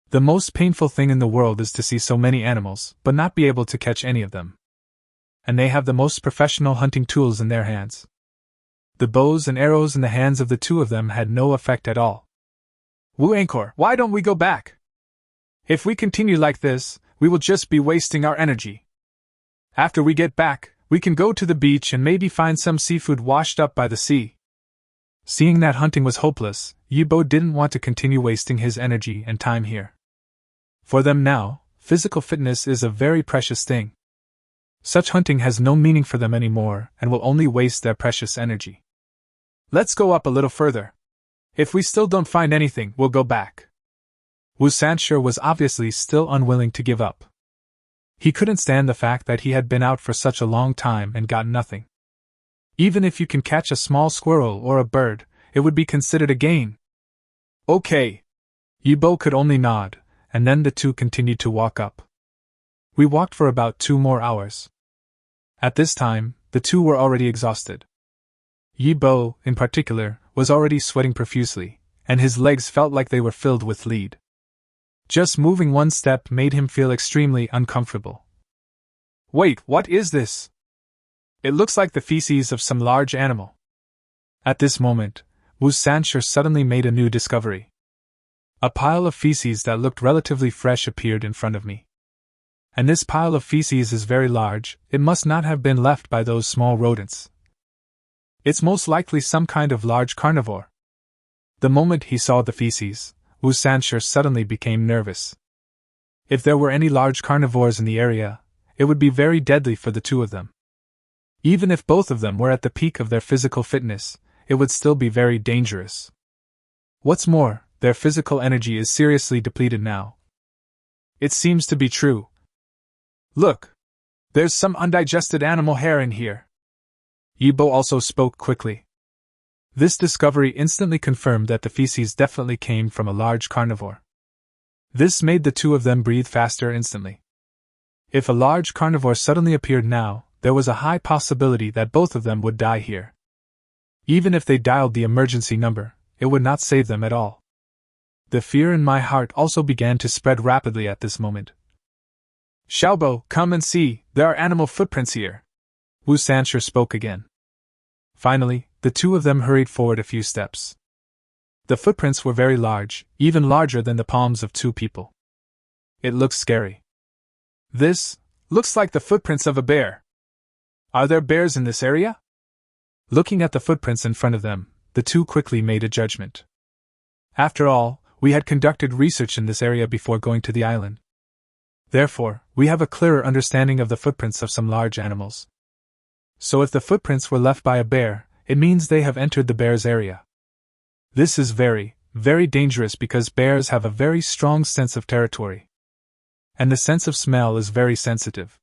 The most painful thing in the world is to see so many animals, but not be able to catch any of them. And they have the most professional hunting tools in their hands. The bows and arrows in the hands of the two of them had no effect at all. Wu Anchor, why don't we go back? If we continue like this, we will just be wasting our energy. After we get back, we can go to the beach and maybe find some seafood washed up by the sea. Seeing that hunting was hopeless, Yibo didn't want to continue wasting his energy and time here. For them now, physical fitness is a very precious thing. Such hunting has no meaning for them anymore and will only waste their precious energy. Let's go up a little further. If we still don't find anything, we'll go back. Wu Sanshi was obviously still unwilling to give up. He couldn't stand the fact that he had been out for such a long time and got nothing. Even if you can catch a small squirrel or a bird, it would be considered a gain. Okay. Yibo could only nod, and then the two continued to walk up. We walked for about 2 more hours. At this time, the two were already exhausted. Yibo, in particular, was already sweating profusely, and his legs felt like they were filled with lead. Just moving one step made him feel extremely uncomfortable. Wait, what is this? It looks like the feces of some large animal. At this moment, Wu Sanshi suddenly made a new discovery. A pile of feces that looked relatively fresh appeared in front of me. And this pile of feces is very large, it must not have been left by those small rodents. It's most likely some kind of large carnivore. The moment he saw the feces, Wu Sanshi suddenly became nervous. If there were any large carnivores in the area, it would be very deadly for the two of them. Even if both of them were at the peak of their physical fitness, it would still be very dangerous. What's more, their physical energy is seriously depleted now. It seems to be true. Look! There's some undigested animal hair in here. Yibo also spoke quickly. This discovery instantly confirmed that the feces definitely came from a large carnivore. This made the two of them breathe faster instantly. If a large carnivore suddenly appeared now, there was a high possibility that both of them would die here. Even if they dialed the emergency number, it would not save them at all. The fear in my heart also began to spread rapidly at this moment. Xiaobo, come and see, there are animal footprints here. Wu Sanshi spoke again. Finally, the two of them hurried forward a few steps. The footprints were very large, even larger than the palms of 2 people. It looks scary. This looks like the footprints of a bear. Are there bears in this area? Looking at the footprints in front of them, the two quickly made a judgment. After all, we had conducted research in this area before going to the island. Therefore, we have a clearer understanding of the footprints of some large animals. So if the footprints were left by a bear, it means they have entered the bear's area. This is very, very dangerous because bears have a very strong sense of territory. And the sense of smell is very sensitive.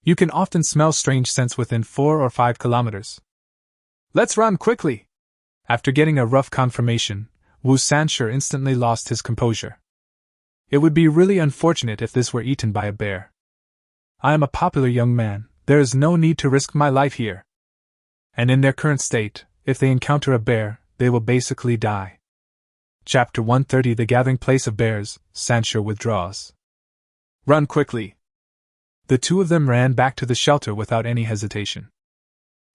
You can often smell strange scents within 4 or 5 kilometers. Let's run quickly! After getting a rough confirmation, Wu Sanshi instantly lost his composure. It would be really unfortunate if this were eaten by a bear. I am a popular young man, there is no need to risk my life here. And in their current state, if they encounter a bear, they will basically die. Chapter 130 The Gathering Place of Bears, Sanshi withdraws. Run quickly! The two of them ran back to the shelter without any hesitation.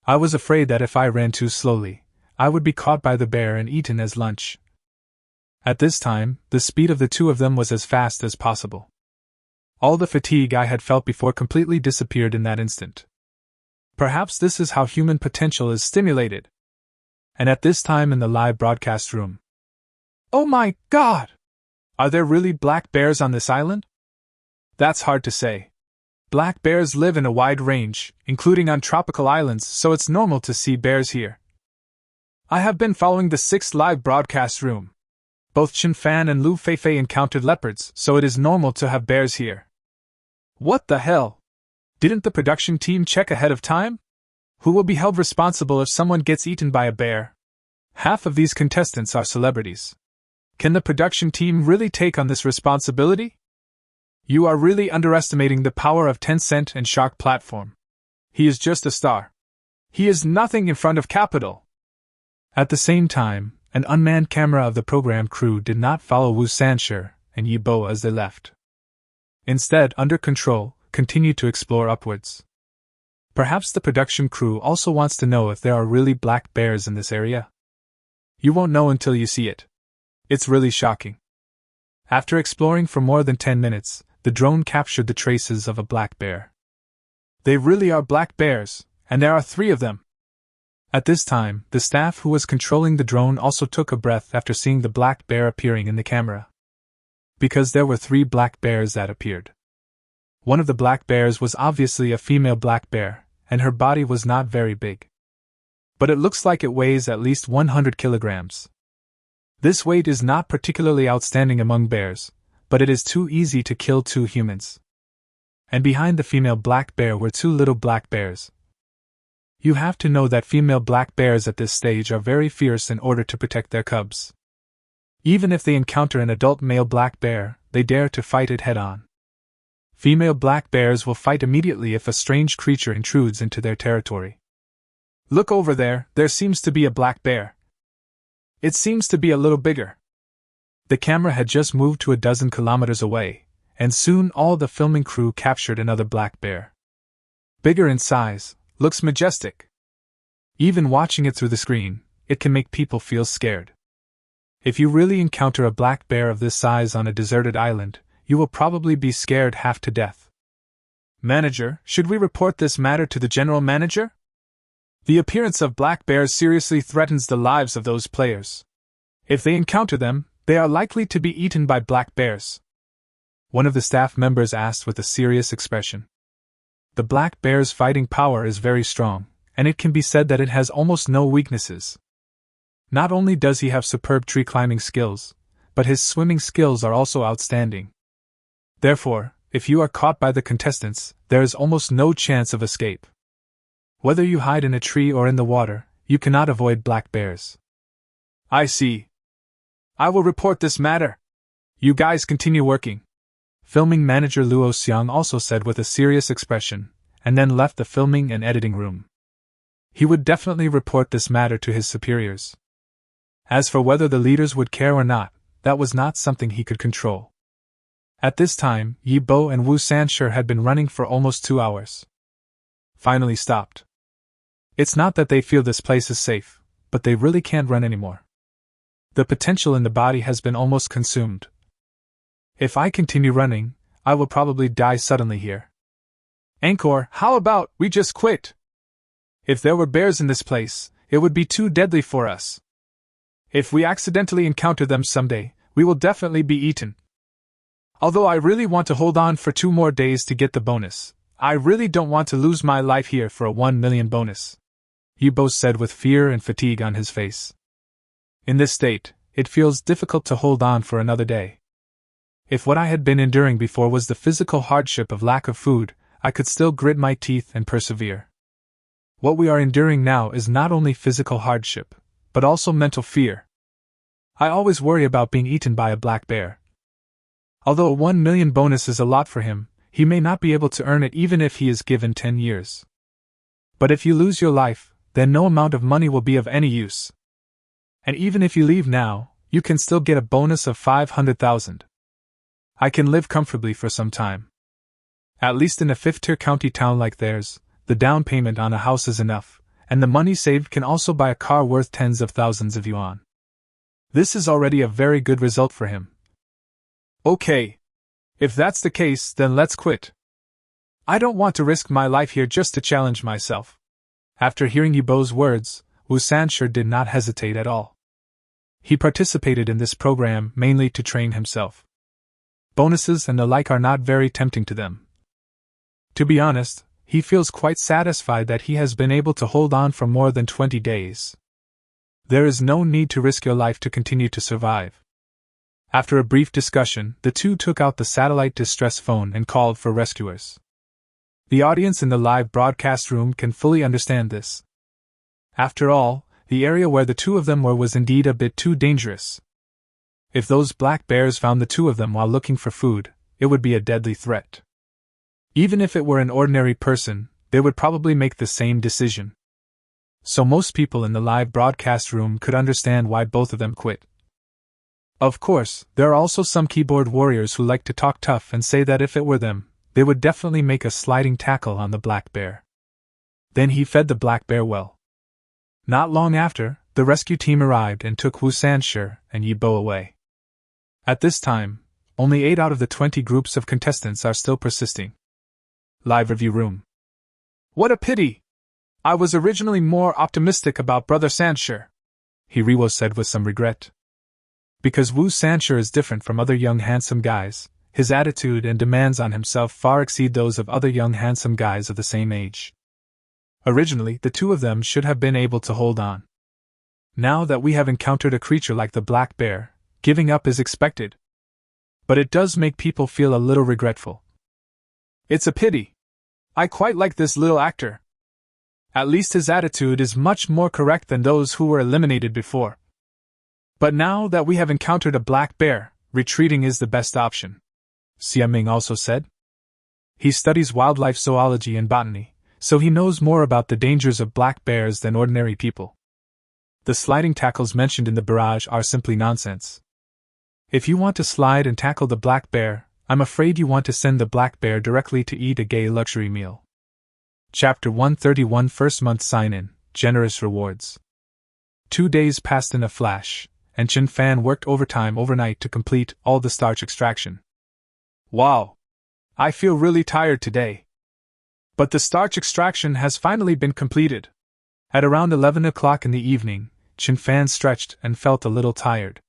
I was afraid that if I ran too slowly, I would be caught by the bear and eaten as lunch. At this time, the speed of the two of them was as fast as possible. All the fatigue I had felt before completely disappeared in that instant. Perhaps this is how human potential is stimulated. And at this time in the live broadcast room. Oh my God! Are there really black bears on this island? That's hard to say. Black bears live in a wide range, including on tropical islands, so it's normal to see bears here. I have been following the 6th live broadcast room. Both Chen Fan and Lu Feifei encountered leopards, so it is normal to have bears here. What the hell? Didn't the production team check ahead of time? Who will be held responsible if someone gets eaten by a bear? Half of these contestants are celebrities. Can the production team really take on this responsibility? You are really underestimating the power of Tencent and Shark Platform. He is just a star. He is nothing in front of Capital. At the same time, an unmanned camera of the program crew did not follow Wu Sanshi, and Yibo as they left. Instead, under control, continued to explore upwards. Perhaps the production crew also wants to know if there are really black bears in this area? You won't know until you see it. It's really shocking. After exploring for more than 10 minutes, the drone captured the traces of a black bear. They really are black bears, and there are 3 of them. At this time, the staff who was controlling the drone also took a breath after seeing the black bear appearing in the camera. Because there were 3 black bears that appeared. One of the black bears was obviously a female black bear, and her body was not very big. But it looks like it weighs at least 100 kilograms. This weight is not particularly outstanding among bears, but it is too easy to kill 2 humans. And behind the female black bear were 2 little black bears. You have to know that female black bears at this stage are very fierce in order to protect their cubs. Even if they encounter an adult male black bear, they dare to fight it head-on. Female black bears will fight immediately if a strange creature intrudes into their territory. Look over there, there seems to be a black bear. It seems to be a little bigger. The camera had just moved to 12 kilometers away, and soon all the filming crew captured another black bear. Bigger in size, looks majestic. Even watching it through the screen, it can make people feel scared. If you really encounter a black bear of this size on a deserted island, you will probably be scared half to death. Manager, should we report this matter to the general manager? The appearance of black bears seriously threatens the lives of those players. If they encounter them, they are likely to be eaten by black bears. One of the staff members asked with a serious expression. The black bear's fighting power is very strong, and it can be said that it has almost no weaknesses. Not only does he have superb tree climbing skills, but his swimming skills are also outstanding. Therefore, if you are caught by the contestants, there is almost no chance of escape. Whether you hide in a tree or in the water, you cannot avoid black bears. I see. I will report this matter. You guys continue working. Filming manager Luo Xiang also said with a serious expression, and then left the filming and editing room. He would definitely report this matter to his superiors. As for whether the leaders would care or not, that was not something he could control. At this time, Yi Bo and Wu Sanshi had been running for almost 2 hours. Finally stopped. It's not that they feel this place is safe, but they really can't run anymore. The potential in the body has been almost consumed. If I continue running, I will probably die suddenly here. Angkor, how about we just quit? If there were bears in this place, it would be too deadly for us. If we accidentally encounter them someday, we will definitely be eaten. Although I really want to hold on for 2 more days to get the bonus, I really don't want to lose my life here for a 1 million bonus. Yibo said with fear and fatigue on his face. In this state, it feels difficult to hold on for another day. If what I had been enduring before was the physical hardship of lack of food, I could still grit my teeth and persevere. What we are enduring now is not only physical hardship, but also mental fear. I always worry about being eaten by a black bear. Although a 1 million bonus is a lot for him, he may not be able to earn it even if he is given 10 years. But if you lose your life, then no amount of money will be of any use. And even if you leave now, you can still get a bonus of 500,000. I can live comfortably for some time. At least in a 5th-tier county town like theirs, the down payment on a house is enough, and the money saved can also buy a car worth tens of thousands of yuan. This is already a very good result for him. Okay. If that's the case, then let's quit. I don't want to risk my life here just to challenge myself. After hearing Yibo's words, Wu Sanshi did not hesitate at all. He participated in this program mainly to train himself. Bonuses and the like are not very tempting to them. To be honest, he feels quite satisfied that he has been able to hold on for more than 20 days. There is no need to risk your life to continue to survive. After a brief discussion, the two took out the satellite distress phone and called for rescuers. The audience in the live broadcast room can fully understand this. After all, the area where the 2 of them were was indeed a bit too dangerous. If those black bears found the 2 of them while looking for food, it would be a deadly threat. Even if it were an ordinary person, they would probably make the same decision. So most people in the live broadcast room could understand why both of them quit. Of course, there are also some keyboard warriors who like to talk tough and say that if it were them, they would definitely make a sliding tackle on the black bear. Then he fed the black bear well. Not long after, the rescue team arrived and took Wu Sanshi and Yi Bo away. At this time, only 8 out of the 20 groups of contestants are still persisting. Live review room. What a pity! I was originally more optimistic about Brother Sanshi, Hiriwo said with some regret. Because Wu Sanshi is different from other young handsome guys, his attitude and demands on himself far exceed those of other young handsome guys of the same age. Originally, the two of them should have been able to hold on. Now that we have encountered a creature like the black bear, giving up is expected. But it does make people feel a little regretful. It's a pity. I quite like this little actor. At least his attitude is much more correct than those who were eliminated before. But now that we have encountered a black bear, retreating is the best option, Xia Ming also said. He studies wildlife zoology and botany, so he knows more about the dangers of black bears than ordinary people. The sliding tackles mentioned in the barrage are simply nonsense. If you want to slide and tackle the black bear, I'm afraid you want to send the black bear directly to eat a gay luxury meal. Chapter 131 First Month Sign-In, Generous Rewards. 2 days passed in a flash, and Chen Fan worked overtime overnight to complete all the starch extraction. Wow! I feel really tired today. But the starch extraction has finally been completed. At around 11 o'clock in the evening, Chen Fan stretched and felt a little tired.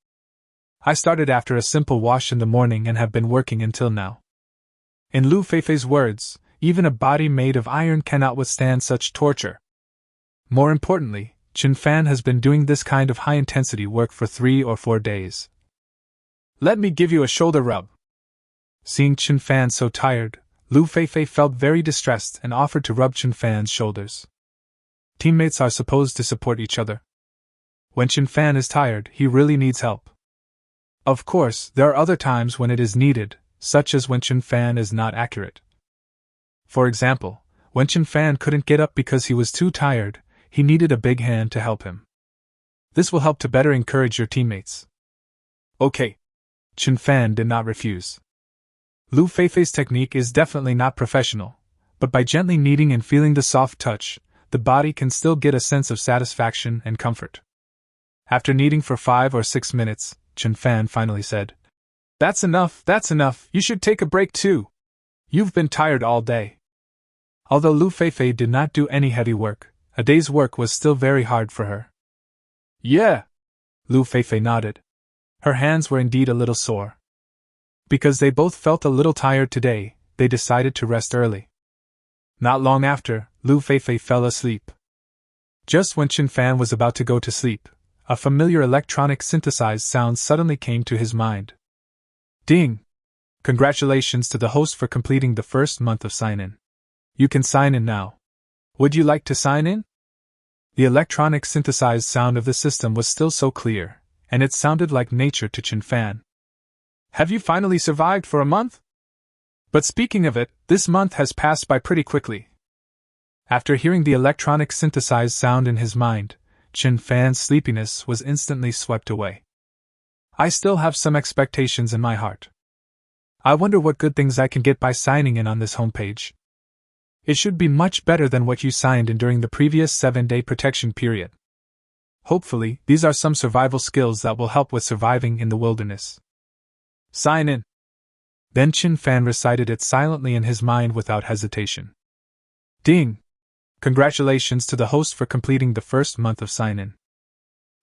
I started after a simple wash in the morning and have been working until now. In Lu Feifei's words, even a body made of iron cannot withstand such torture. More importantly, Chen Fan has been doing this kind of high-intensity work for 3 or 4 days. Let me give you a shoulder rub. Seeing Chen Fan so tired, Lu Feifei felt very distressed and offered to rub Chen Fan's shoulders. Teammates are supposed to support each other. When Chen Fan is tired, he really needs help. Of course, there are other times when it is needed, such as when Chen Fan is not accurate. For example, when Chen Fan couldn't get up because he was too tired, he needed a big hand to help him. This will help to better encourage your teammates. Okay. Chen Fan did not refuse. Lu Feifei's technique is definitely not professional, but by gently kneading and feeling the soft touch, the body can still get a sense of satisfaction and comfort. After kneading for 5 or 6 minutes, Chen Fan finally said, That's enough, you should take a break too. You've been tired all day. Although Lu Feifei did not do any heavy work, a day's work was still very hard for her. Yeah. Lu Feifei nodded. Her hands were indeed a little sore. Because they both felt a little tired today, they decided to rest early. Not long after, Lu Feifei fell asleep. Just when Chen Fan was about to go to sleep, a familiar electronic synthesized sound suddenly came to his mind. Ding! Congratulations to the host for completing the first month of sign-in. You can sign in now. Would you like to sign in? The electronic synthesized sound of the system was still so clear, and it sounded like nature to Chen Fan. Have you finally survived for a month? But speaking of it, this month has passed by pretty quickly. After hearing the electronic synthesized sound in his mind, Chen Fan's sleepiness was instantly swept away. I still have some expectations in my heart. I wonder what good things I can get by signing in on this homepage. It should be much better than what you signed in during the previous 7-day protection period. Hopefully, these are some survival skills that will help with surviving in the wilderness. Sign in. Then Chen Fan recited it silently in his mind without hesitation. Ding! Congratulations to the host for completing the first month of sign-in.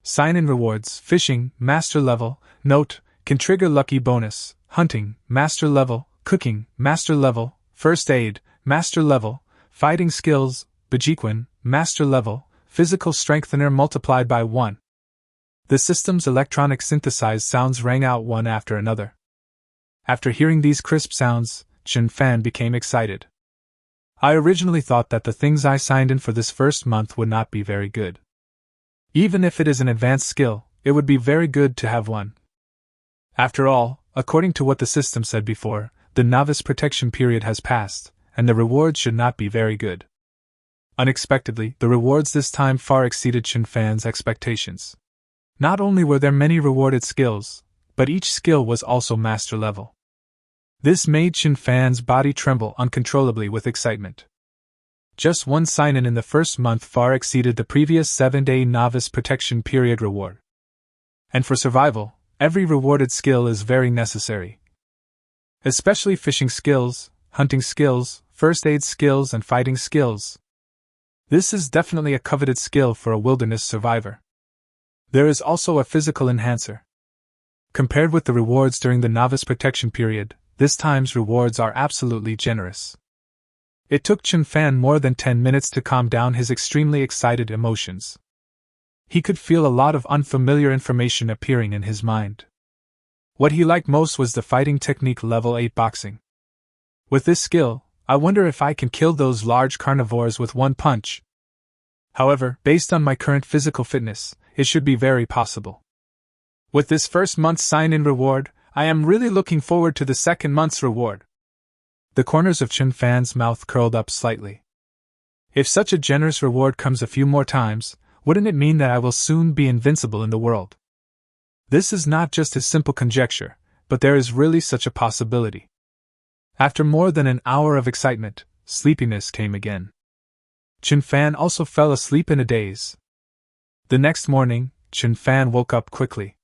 Sign-in rewards: fishing, master level, note, can trigger lucky bonus, hunting, master level, cooking, master level, first aid, master level, fighting skills, Bajiquin, master level, physical strengthener multiplied by 1. The system's electronic synthesized sounds rang out one after another. After hearing these crisp sounds, Chen Fan became excited. I originally thought that the things I signed in for this first month would not be very good. Even if it is an advanced skill, it would be very good to have one. After all, according to what the system said before, the novice protection period has passed, and the rewards should not be very good. Unexpectedly, the rewards this time far exceeded Chen Fan's expectations. Not only were there many rewarded skills, but each skill was also master level. This made Chen Fan's body tremble uncontrollably with excitement. Just one sign-in in the first month far exceeded the previous 7-day novice protection period reward. And for survival, every rewarded skill is very necessary. Especially fishing skills, hunting skills, first aid skills, and fighting skills. This is definitely a coveted skill for a wilderness survivor. There is also a physical enhancer. Compared with the rewards during the novice protection period, this time's rewards are absolutely generous. It took Chen Fan more than 10 minutes to calm down his extremely excited emotions. He could feel a lot of unfamiliar information appearing in his mind. What he liked most was the fighting technique level 8 boxing. With this skill, I wonder if I can kill those large carnivores with one punch. However, based on my current physical fitness, it should be very possible. With this first month's sign-in reward, I am really looking forward to the second month's reward. The corners of Chen Fan's mouth curled up slightly. If such a generous reward comes a few more times, wouldn't it mean that I will soon be invincible in the world? This is not just a simple conjecture, but there is really such a possibility. After more than an hour of excitement, sleepiness came again. Chen Fan also fell asleep in a daze. The next morning, Chen Fan woke up quickly.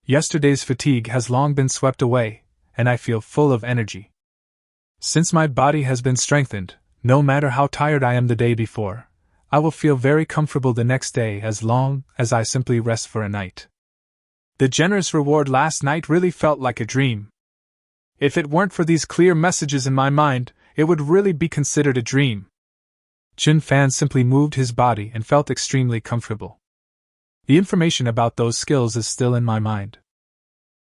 Yesterday's fatigue has long been swept away, and I feel full of energy. Since my body has been strengthened, no matter how tired I am the day before, I will feel very comfortable the next day as long as I simply rest for a night. The generous reward last night really felt like a dream. If it weren't for these clear messages in my mind, it would really be considered a dream. Chen Fan simply moved his body and felt extremely comfortable. The information about those skills is still in my mind.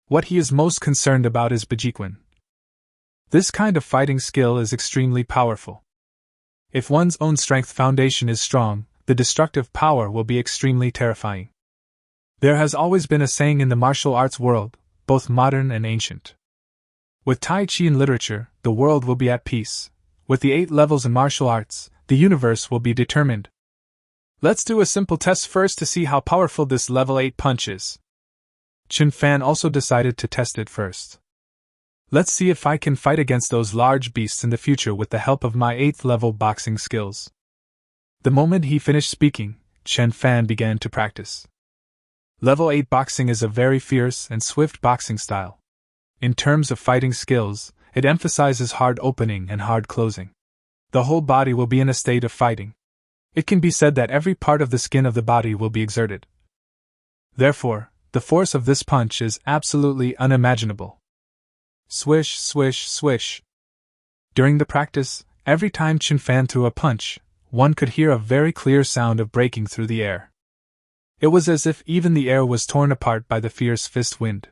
What he is most concerned about is Bajiquan. This kind of fighting skill is extremely powerful. If one's own strength foundation is strong, the destructive power will be extremely terrifying. There has always been a saying in the martial arts world, both modern and ancient. With Tai Chi in literature, the world will be at peace. With the 8 levels in martial arts, the universe will be determined. Let's do a simple test first to see how powerful this level 8 punch is. Chen Fan also decided to test it first. Let's see if I can fight against those large beasts in the future with the help of my 8th level boxing skills. The moment he finished speaking, Chen Fan began to practice. Level 8 boxing is a very fierce and swift boxing style. In terms of fighting skills, it emphasizes hard opening and hard closing. The whole body will be in a state of fighting. It can be said that every part of the skin of the body will be exerted. Therefore, the force of this punch is absolutely unimaginable. Swish, swish, swish. During the practice, every time Chen Fan threw a punch, one could hear a very clear sound of breaking through the air. It was as if even the air was torn apart by the fierce fist wind.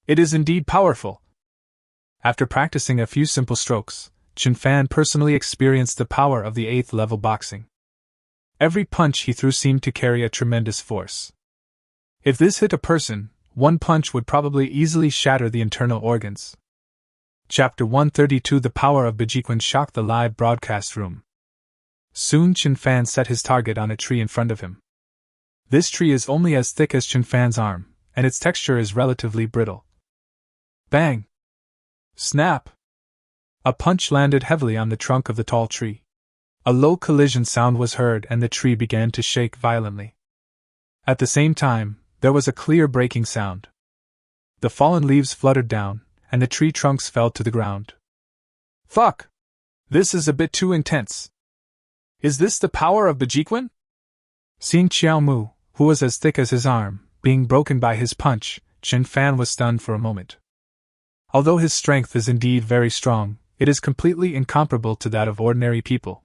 It is indeed powerful. After practicing a few simple strokes, Chen Fan personally experienced the power of the 8th level boxing. Every punch he threw seemed to carry a tremendous force. If this hit a person, one punch would probably easily shatter the internal organs. Chapter 132 The Power of Bajiquan shocked the live broadcast room. Soon Chen Fan set his target on a tree in front of him. This tree is only as thick as Chen Fan's arm, and its texture is relatively brittle. Bang! Snap! A punch landed heavily on the trunk of the tall tree. A low collision sound was heard and the tree began to shake violently. At the same time, there was a clear breaking sound. The fallen leaves fluttered down, and the tree trunks fell to the ground. Fuck! This is a bit too intense. Is this the power of Bajiquan? Seeing Xiao Mu, who was as thick as his arm, being broken by his punch, Chen Fan was stunned for a moment. Although his strength is indeed very strong, it is completely incomparable to that of ordinary people.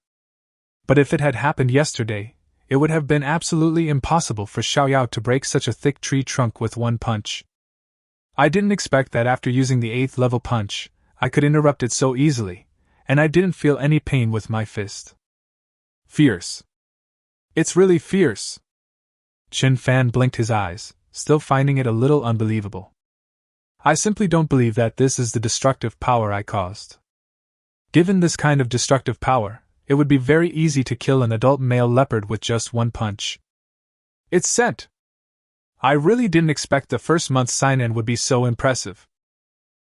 But if it had happened yesterday, it would have been absolutely impossible for Xiao Yao to break such a thick tree trunk with one punch. I didn't expect that after using the 8th level punch, I could interrupt it so easily, and I didn't feel any pain with my fist. Fierce. It's really fierce. Chen Fan blinked his eyes, still finding it a little unbelievable. I simply don't believe that this is the destructive power I caused. Given this kind of destructive power, it would be very easy to kill an adult male leopard with just one punch. It's sent! I really didn't expect the first month's sign-in would be so impressive.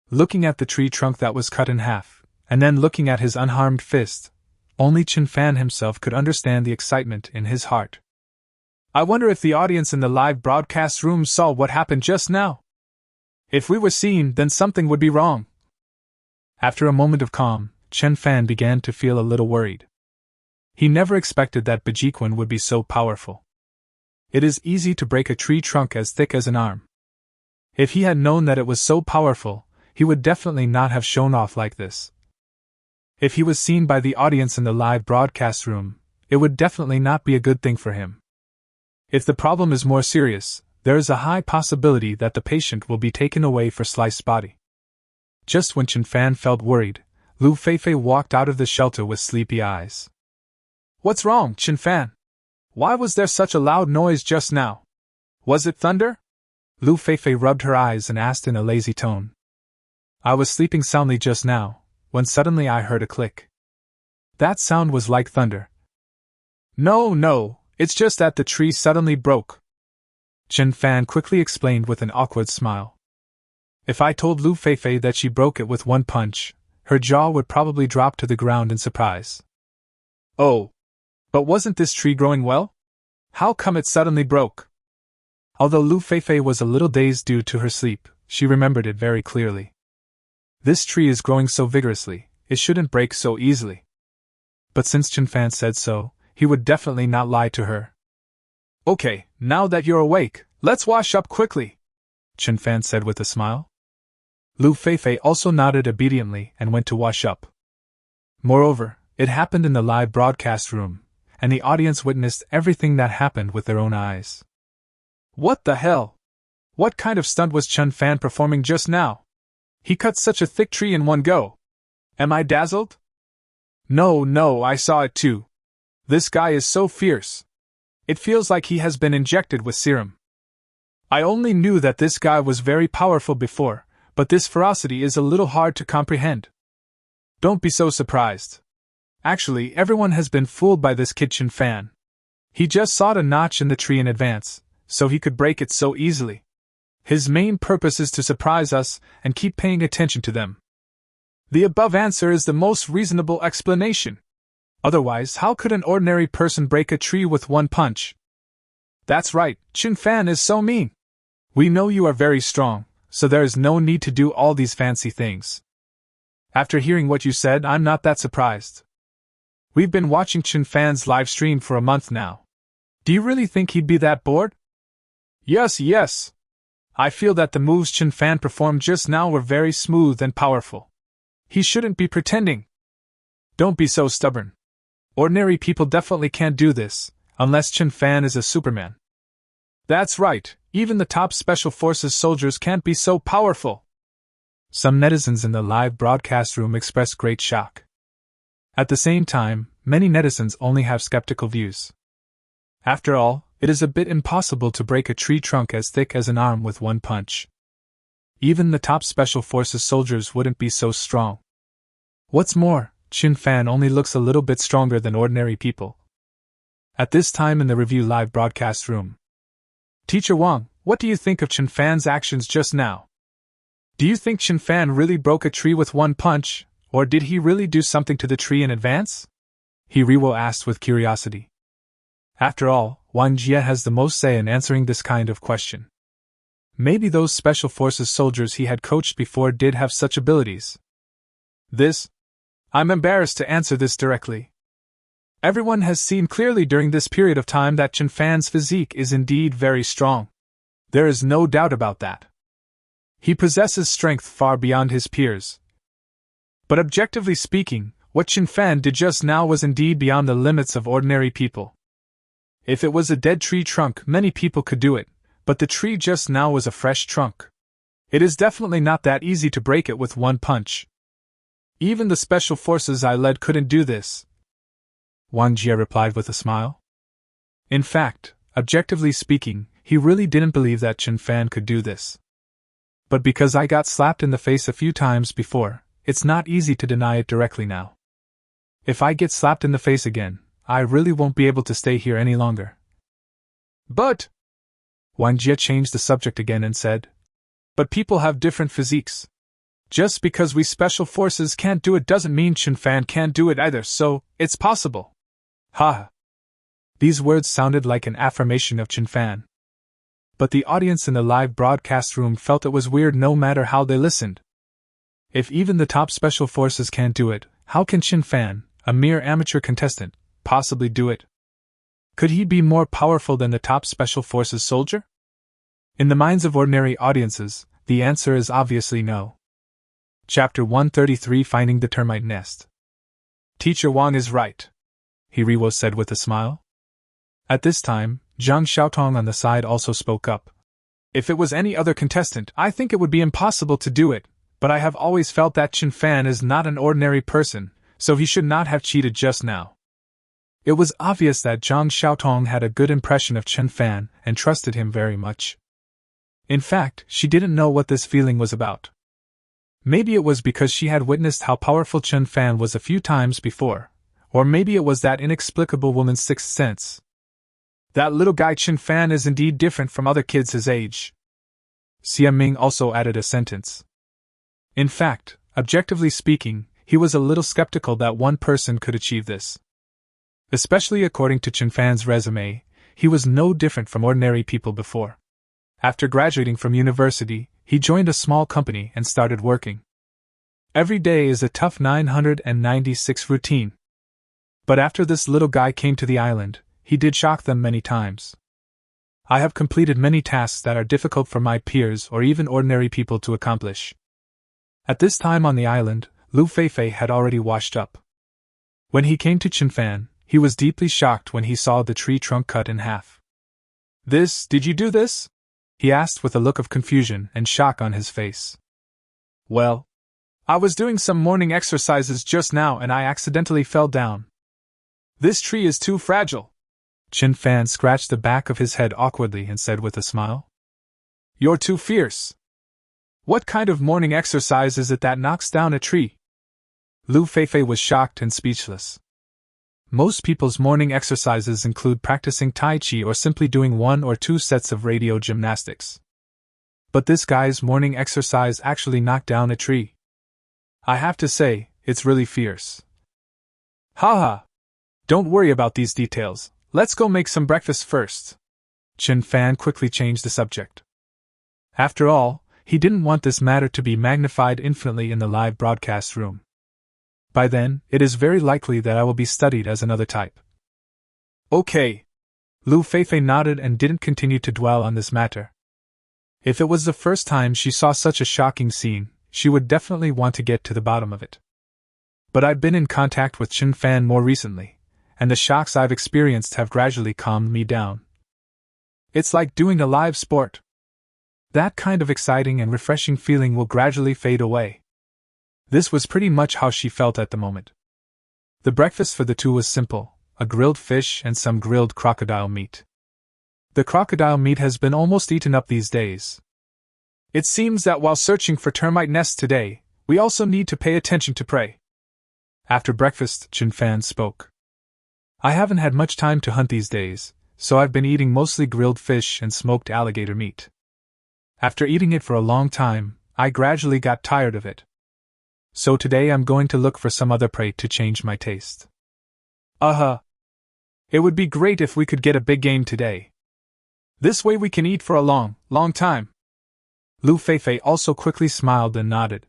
Looking at the tree trunk that was cut in half, and then looking at his unharmed fist, only Chen Fan himself could understand the excitement in his heart. I wonder if the audience in the live broadcast room saw what happened just now. If we were seen, then something would be wrong. After a moment of calm, Chen Fan began to feel a little worried. He never expected that Bajiquan would be so powerful. It is easy to break a tree trunk as thick as an arm. If he had known that it was so powerful, he would definitely not have shown off like this. If he was seen by the audience in the live broadcast room, it would definitely not be a good thing for him. If the problem is more serious, there is a high possibility that the patient will be taken away for sliced body. Just when Chen Fan felt worried, Lu Feifei walked out of the shelter with sleepy eyes. What's wrong, Chen Fan? Why was there such a loud noise just now? Was it thunder? Lu Feifei rubbed her eyes and asked in a lazy tone. I was sleeping soundly just now, when suddenly I heard a click. That sound was like thunder. No, it's just that the tree suddenly broke. Chen Fan quickly explained with an awkward smile. If I told Lu Feifei that she broke it with one punch, her jaw would probably drop to the ground in surprise. Oh! But wasn't this tree growing well? How come it suddenly broke? Although Lu Feifei was a little dazed due to her sleep, she remembered it very clearly. This tree is growing so vigorously, it shouldn't break so easily. But since Chen Fan said so, he would definitely not lie to her. Okay, now that you're awake, let's wash up quickly, Chen Fan said with a smile. Lu Feifei also nodded obediently and went to wash up. Moreover, it happened in the live broadcast room, and the audience witnessed everything that happened with their own eyes. What the hell? What kind of stunt was Chen Fan performing just now? He cut such a thick tree in one go. Am I dazzled? No, I saw it too. This guy is so fierce. It feels like he has been injected with serum. I only knew that this guy was very powerful before, but this ferocity is a little hard to comprehend. Don't be so surprised. Actually, everyone has been fooled by this kid Chen Fan. He just sawed a notch in the tree in advance, so he could break it so easily. His main purpose is to surprise us and keep paying attention to them. The above answer is the most reasonable explanation. Otherwise, how could an ordinary person break a tree with one punch? That's right, Chen Fan is so mean. We know you are very strong, so there is no need to do all these fancy things. After hearing what you said, I'm not that surprised. We've been watching Chen Fan's live stream for a month now. Do you really think he'd be that bored? Yes. I feel that the moves Chen Fan performed just now were very smooth and powerful. He shouldn't be pretending. Don't be so stubborn. Ordinary people definitely can't do this, unless Chen Fan is a Superman. That's right, even the top Special Forces soldiers can't be so powerful. Some netizens in the live broadcast room expressed great shock. At the same time, many netizens only have skeptical views. After all, it is a bit impossible to break a tree trunk as thick as an arm with one punch. Even the top Special Forces soldiers wouldn't be so strong. What's more, Chen Fan only looks a little bit stronger than ordinary people. At this time in the review live broadcast room. Teacher Wang, what do you think of Chen Fan's actions just now? Do you think Chen Fan really broke a tree with one punch, or did he really do something to the tree in advance? He Riwo asked with curiosity. After all, Wang Jie has the most say in answering this kind of question. Maybe those Special Forces soldiers he had coached before did have such abilities. I'm embarrassed to answer this directly. Everyone has seen clearly during this period of time that Chen Fan's physique is indeed very strong. There is no doubt about that. He possesses strength far beyond his peers. But objectively speaking, what Chen Fan did just now was indeed beyond the limits of ordinary people. If it was a dead tree trunk, many people could do it, but the tree just now was a fresh trunk. It is definitely not that easy to break it with one punch. Even the Special Forces I led couldn't do this, Wang Jie replied with a smile. In fact, objectively speaking, he really didn't believe that Chen Fan could do this. But because I got slapped in the face a few times before, it's not easy to deny it directly now. If I get slapped in the face again, I really won't be able to stay here any longer. But Wang Jie changed the subject again and said, "But people have different physiques. Just because we special forces can't do it doesn't mean Chen Fan can't do it either, so it's possible." Ha! These words sounded like an affirmation of Chen Fan. But the audience in the live broadcast room felt it was weird no matter how they listened. If even the top special forces can't do it, how can Chen Fan, a mere amateur contestant, possibly do it? Could he be more powerful than the top special forces soldier? In the minds of ordinary audiences, the answer is obviously no. Chapter 133, Finding the Termite Nest. "Teacher Wang is right," Hiriwo said with a smile. At this time, Zhang Xiaotong on the side also spoke up. "If it was any other contestant, I think it would be impossible to do it, but I have always felt that Chen Fan is not an ordinary person, so he should not have cheated just now." It was obvious that Zhang Xiaotong had a good impression of Chen Fan and trusted him very much. In fact, she didn't know what this feeling was about. Maybe it was because she had witnessed how powerful Chen Fan was a few times before, or maybe it was that inexplicable woman's sixth sense. "That little guy Chen Fan is indeed different from other kids his age." Xia Ming also added a sentence. In fact, objectively speaking, he was a little skeptical that one person could achieve this. Especially according to Chen Fan's resume, he was no different from ordinary people before. After graduating from university, he joined a small company and started working. Every day is a tough 996 routine. But after this little guy came to the island, he did shock them many times. "I have completed many tasks that are difficult for my peers or even ordinary people to accomplish." At this time on the island, Lu Feifei had already washed up. When he came to Chen Fan, he was deeply shocked when he saw the tree trunk cut in half. Did you do this?" he asked with a look of confusion and shock on his face. "Well, I was doing some morning exercises just now and I accidentally fell down. This tree is too fragile." Chen Fan scratched the back of his head awkwardly and said with a smile, "You're too fierce. What kind of morning exercise is it that knocks down a tree?" Lu Feifei was shocked and speechless. Most people's morning exercises include practicing Tai Chi or simply doing 1 or 2 sets of radio gymnastics. But this guy's morning exercise actually knocked down a tree. I have to say, it's really fierce. "Haha! Don't worry about these details, let's go make some breakfast first." Chen Fan quickly changed the subject. After all, he didn't want this matter to be magnified infinitely in the live broadcast room. By then, it is very likely that I will be studied as another type. "Okay." Lu Feifei nodded and didn't continue to dwell on this matter. If it was the first time she saw such a shocking scene, she would definitely want to get to the bottom of it. But I've been in contact with Chen Fan more recently, and the shocks I've experienced have gradually calmed me down. It's like doing a live sport. That kind of exciting and refreshing feeling will gradually fade away. This was pretty much how she felt at the moment. The breakfast for the two was simple, a grilled fish and some grilled crocodile meat. The crocodile meat has been almost eaten up these days. It seems that while searching for termite nests today, we also need to pay attention to prey. After breakfast, Chen Fan spoke. "I haven't had much time to hunt these days, so I've been eating mostly grilled fish and smoked alligator meat. After eating it for a long time, I gradually got tired of it. So today I'm going to look for some other prey to change my taste." It would be great if we could get a big game today. This way we can eat for a long, long time." Lu Feifei also quickly smiled and nodded.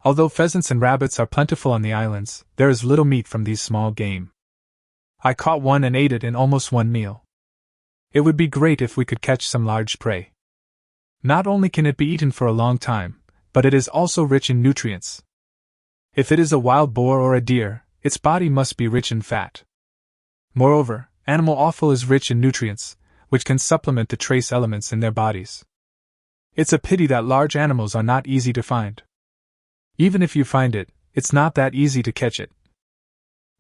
Although pheasants and rabbits are plentiful on the islands, there is little meat from these small game. I caught one and ate it in almost one meal. It would be great if we could catch some large prey. Not only can it be eaten for a long time, but it is also rich in nutrients. If it is a wild boar or a deer, its body must be rich in fat. Moreover, animal offal is rich in nutrients, which can supplement the trace elements in their bodies. It's a pity that large animals are not easy to find. Even if you find it, it's not that easy to catch it.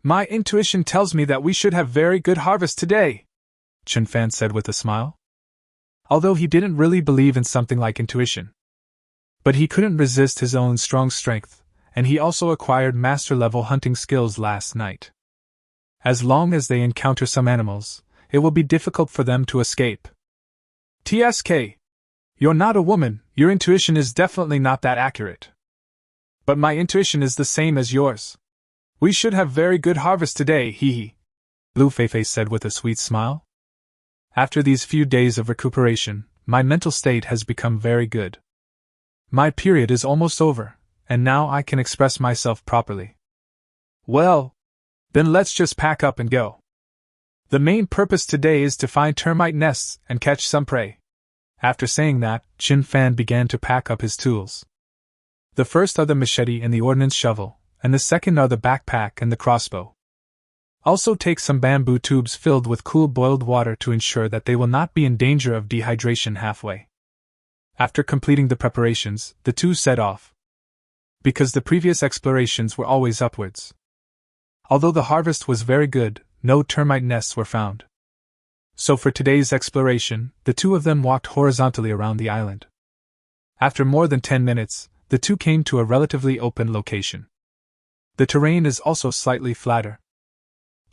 "My intuition tells me that we should have very good harvest today," Chen Fan said with a smile. Although he didn't really believe in something like intuition. But he couldn't resist his own strong strength, and he also acquired master-level hunting skills last night. As long as they encounter some animals, it will be difficult for them to escape. TSK. You're not a woman, your intuition is definitely not that accurate. But my intuition is the same as yours. We should have very good harvest today, hee hee, Lu Feifei said with a sweet smile. After these few days of recuperation, my mental state has become very good. My period is almost over, and now I can express myself properly. Well, then let's just pack up and go. The main purpose today is to find termite nests and catch some prey. After saying that, Qin Fan began to pack up his tools. The first are the machete and the ordnance shovel, and the second are the backpack and the crossbow. Also take some bamboo tubes filled with cool boiled water to ensure that they will not be in danger of dehydration halfway. After completing the preparations, the two set off. Because the previous explorations were always upwards. Although the harvest was very good, no termite nests were found. So for today's exploration, the two of them walked horizontally around the island. After more than 10 minutes, the two came to a relatively open location. The terrain is also slightly flatter.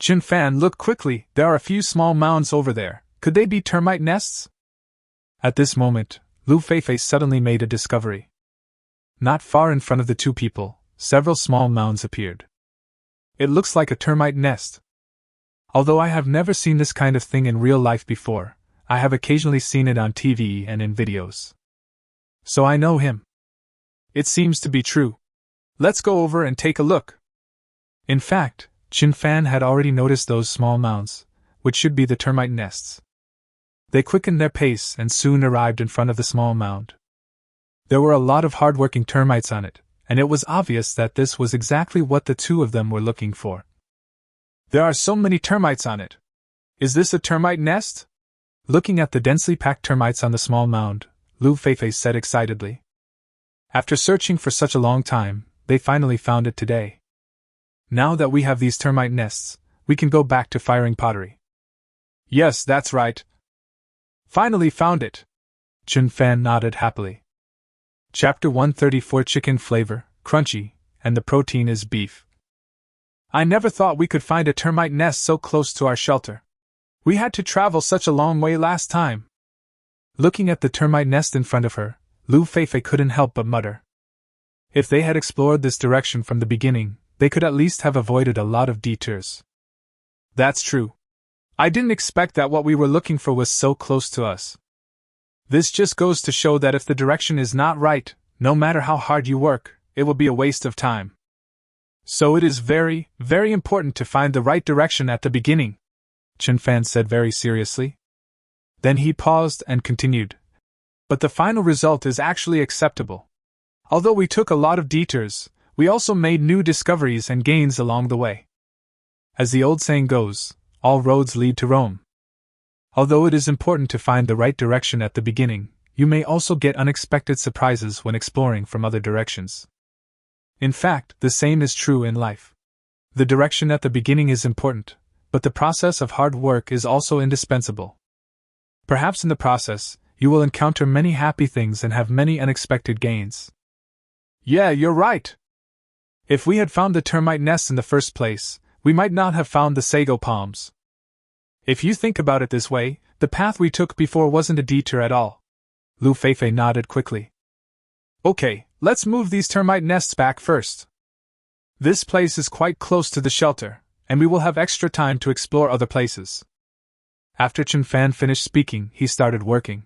Qin Fan, look quickly, there are a few small mounds over there. Could they be termite nests? At this moment, Lu Feifei suddenly made a discovery. Not far in front of the two people, several small mounds appeared. It looks like a termite nest. Although I have never seen this kind of thing in real life before, I have occasionally seen it on TV and in videos. So I know him. It seems to be true. Let's go over and take a look. In fact, Qin Fan had already noticed those small mounds, which should be the termite nests. They quickened their pace and soon arrived in front of the small mound. There were a lot of hard-working termites on it, and it was obvious that this was exactly what the two of them were looking for. There are so many termites on it. Is this a termite nest? Looking at the densely packed termites on the small mound, Lu Feifei said excitedly. After searching for such a long time, they finally found it today. Now that we have these termite nests, we can go back to firing pottery. Yes, that's right. Finally found it. Qin Fan nodded happily. Chapter 134 Chicken flavor, crunchy, and the protein is beef. I never thought we could find a termite nest so close to our shelter. We had to travel such a long way last time. Looking at the termite nest in front of her, Lu Feifei couldn't help but mutter. If they had explored this direction from the beginning, they could at least have avoided a lot of detours. That's true. I didn't expect that what we were looking for was so close to us. This just goes to show that if the direction is not right, no matter how hard you work, it will be a waste of time. So it is very, very important to find the right direction at the beginning, Qin Fan said very seriously. Then he paused and continued. But the final result is actually acceptable. Although we took a lot of detours, we also made new discoveries and gains along the way. As the old saying goes, all roads lead to Rome. Although it is important to find the right direction at the beginning, you may also get unexpected surprises when exploring from other directions. In fact, the same is true in life. The direction at the beginning is important, but the process of hard work is also indispensable. Perhaps in the process, you will encounter many happy things and have many unexpected gains. Yeah, you're right. If we had found the termite nest in the first place, we might not have found the sago palms. If you think about it this way, the path we took before wasn't a detour at all. Lu Feifei nodded quickly. Okay, let's move these termite nests back first. This place is quite close to the shelter, and we will have extra time to explore other places. After Qin Fan finished speaking, he started working.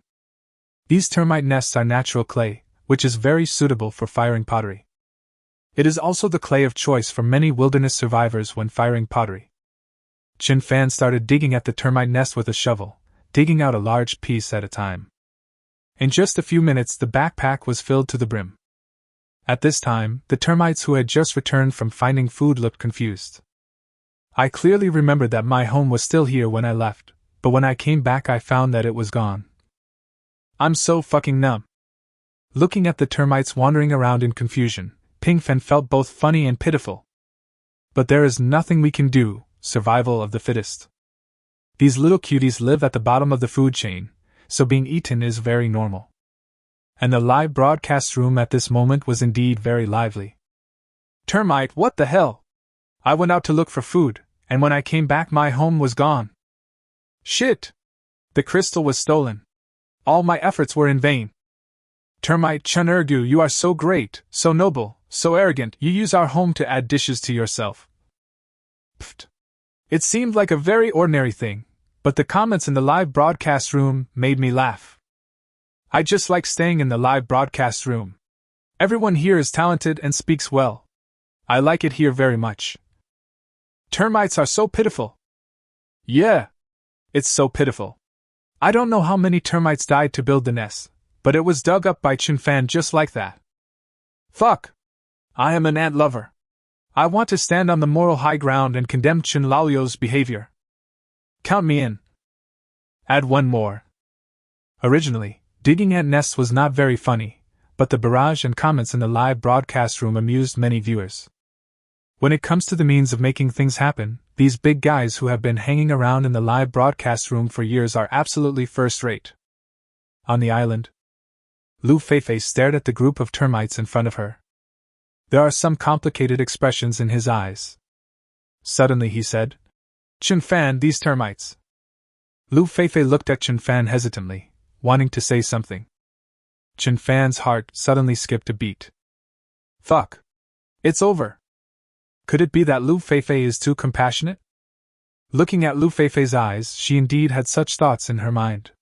These termite nests are natural clay, which is very suitable for firing pottery. It is also the clay of choice for many wilderness survivors when firing pottery. Qin Fan started digging at the termite nest with a shovel, digging out a large piece at a time. In just a few minutes, the backpack was filled to the brim. At this time, the termites who had just returned from finding food looked confused. I clearly remembered that my home was still here when I left, but when I came back I found that it was gone. I'm so fucking numb. Looking at the termites wandering around in confusion, Ping Fen felt both funny and pitiful. But there is nothing we can do, survival of the fittest. These little cuties live at the bottom of the food chain, so being eaten is very normal. And the live broadcast room at this moment was indeed very lively. Termite, what the hell? I went out to look for food, and when I came back my home was gone. Shit! The crystal was stolen. All my efforts were in vain. Termite Chunurgu, you are so great, so noble, so arrogant, you use our home to add dishes to yourself. Pfft. It seemed like a very ordinary thing, but the comments in the live broadcast room made me laugh. I just like staying in the live broadcast room. Everyone here is talented and speaks well. I like it here very much. Termites are so pitiful. Yeah. It's so pitiful. I don't know how many termites died to build the nest, but it was dug up by Chunfan just like that. Fuck. I am an ant lover. I want to stand on the moral high ground and condemn Chun Lalio's behavior. Count me in. Add one more. Originally, digging ant nests was not very funny, but the barrage and comments in the live broadcast room amused many viewers. When it comes to the means of making things happen, these big guys who have been hanging around in the live broadcast room for years are absolutely first-rate. On the island, Lu Feifei stared at the group of termites in front of her. There are some complicated expressions in his eyes. Suddenly he said, Chunfan, these termites. Lu Feifei looked at Chunfan hesitantly, wanting to say something. Chunfan's heart suddenly skipped a beat. Fuck. It's over. Could it be that Lu Feifei is too compassionate? Looking at Lu Feifei's eyes, she indeed had such thoughts in her mind.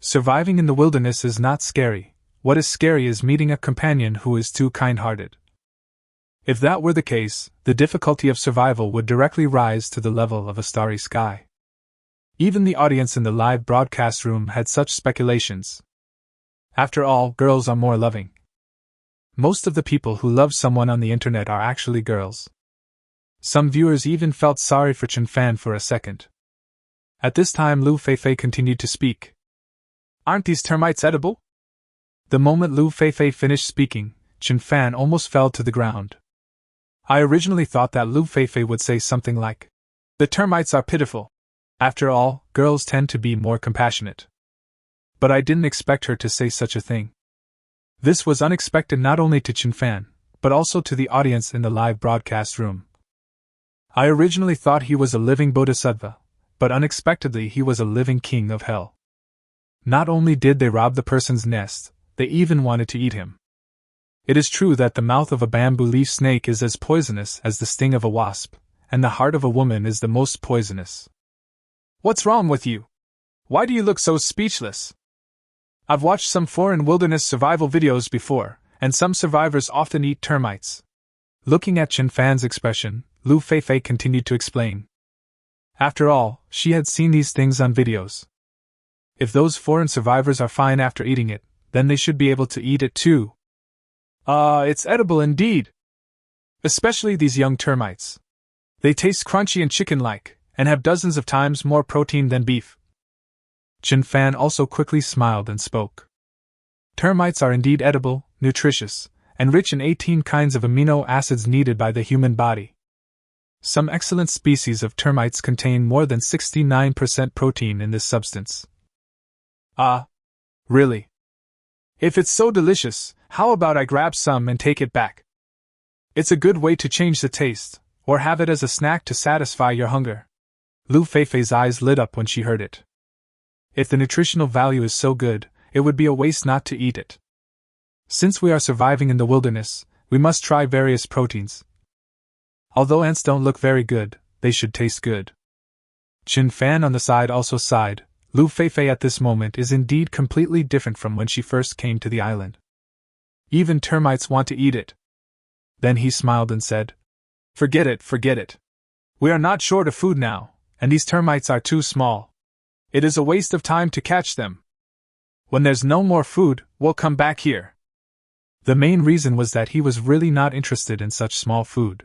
Surviving in the wilderness is not scary. What is scary is meeting a companion who is too kind-hearted. If that were the case, the difficulty of survival would directly rise to the level of a starry sky. Even the audience in the live broadcast room had such speculations. After all, girls are more loving. Most of the people who love someone on the internet are actually girls. Some viewers even felt sorry for Chunfan for a second. At this time Lu Feifei continued to speak. Aren't these termites edible? The moment Lu Feifei finished speaking, Chunfan almost fell to the ground. I originally thought that Lu Feifei would say something like, the termites are pitiful. After all, girls tend to be more compassionate. But I didn't expect her to say such a thing. This was unexpected not only to Chunfan, but also to the audience in the live broadcast room. I originally thought he was a living bodhisattva, but unexpectedly he was a living king of hell. Not only did they rob the person's nest, they even wanted to eat him. It is true that the mouth of a bamboo leaf snake is as poisonous as the sting of a wasp, and the heart of a woman is the most poisonous. What's wrong with you? Why do you look so speechless? I've watched some foreign wilderness survival videos before, and some survivors often eat termites. Looking at Chunfan's expression, Lu Feifei continued to explain. After all, she had seen these things on videos. If those foreign survivors are fine after eating it, then they should be able to eat it too. It's edible indeed. Especially these young termites. They taste crunchy and chicken-like, and have dozens of times more protein than beef. Chunfan also quickly smiled and spoke. Termites are indeed edible, nutritious, and rich in 18 kinds of amino acids needed by the human body. Some excellent species of termites contain more than 69% protein in this substance. Really? If it's so delicious, how about I grab some and take it back? It's a good way to change the taste, or have it as a snack to satisfy your hunger. Lu Feifei's eyes lit up when she heard it. If the nutritional value is so good, it would be a waste not to eat it. Since we are surviving in the wilderness, we must try various proteins. Although ants don't look very good, they should taste good. Chunfan on the side also sighed. Lu Feifei at this moment is indeed completely different from when she first came to the island. Even termites want to eat it. Then he smiled and said, Forget it. We are not short of food now, and these termites are too small. It is a waste of time to catch them. When there's no more food, we'll come back here. The main reason was that he was really not interested in such small food.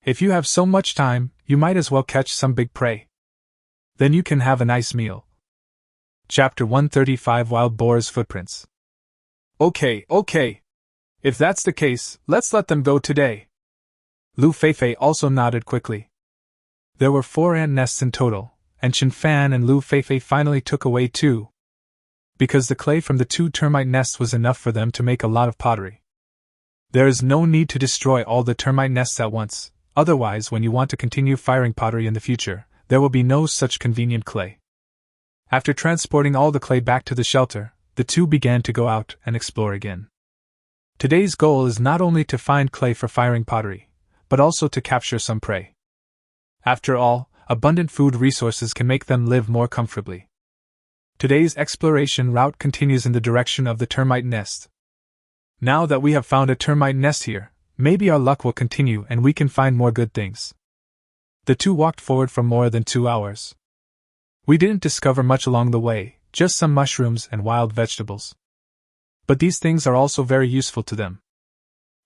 If you have so much time, you might as well catch some big prey. Then you can have a nice meal. Chapter 135 Wild Boar's Footprints. Okay. If that's the case, let's let them go today. Lu Feifei also nodded quickly. There were 4 ant nests in total, and Chunfan and Lu Feifei finally took away 2. Because the clay from the 2 termite nests was enough for them to make a lot of pottery. There is no need to destroy all the termite nests at once, otherwise when you want to continue firing pottery in the future, there will be no such convenient clay. After transporting all the clay back to the shelter, the two began to go out and explore again. Today's goal is not only to find clay for firing pottery, but also to capture some prey. After all, abundant food resources can make them live more comfortably. Today's exploration route continues in the direction of the termite nest. Now that we have found a termite nest here, maybe our luck will continue and we can find more good things. The two walked forward for more than 2 hours. We didn't discover much along the way, just some mushrooms and wild vegetables. But these things are also very useful to them.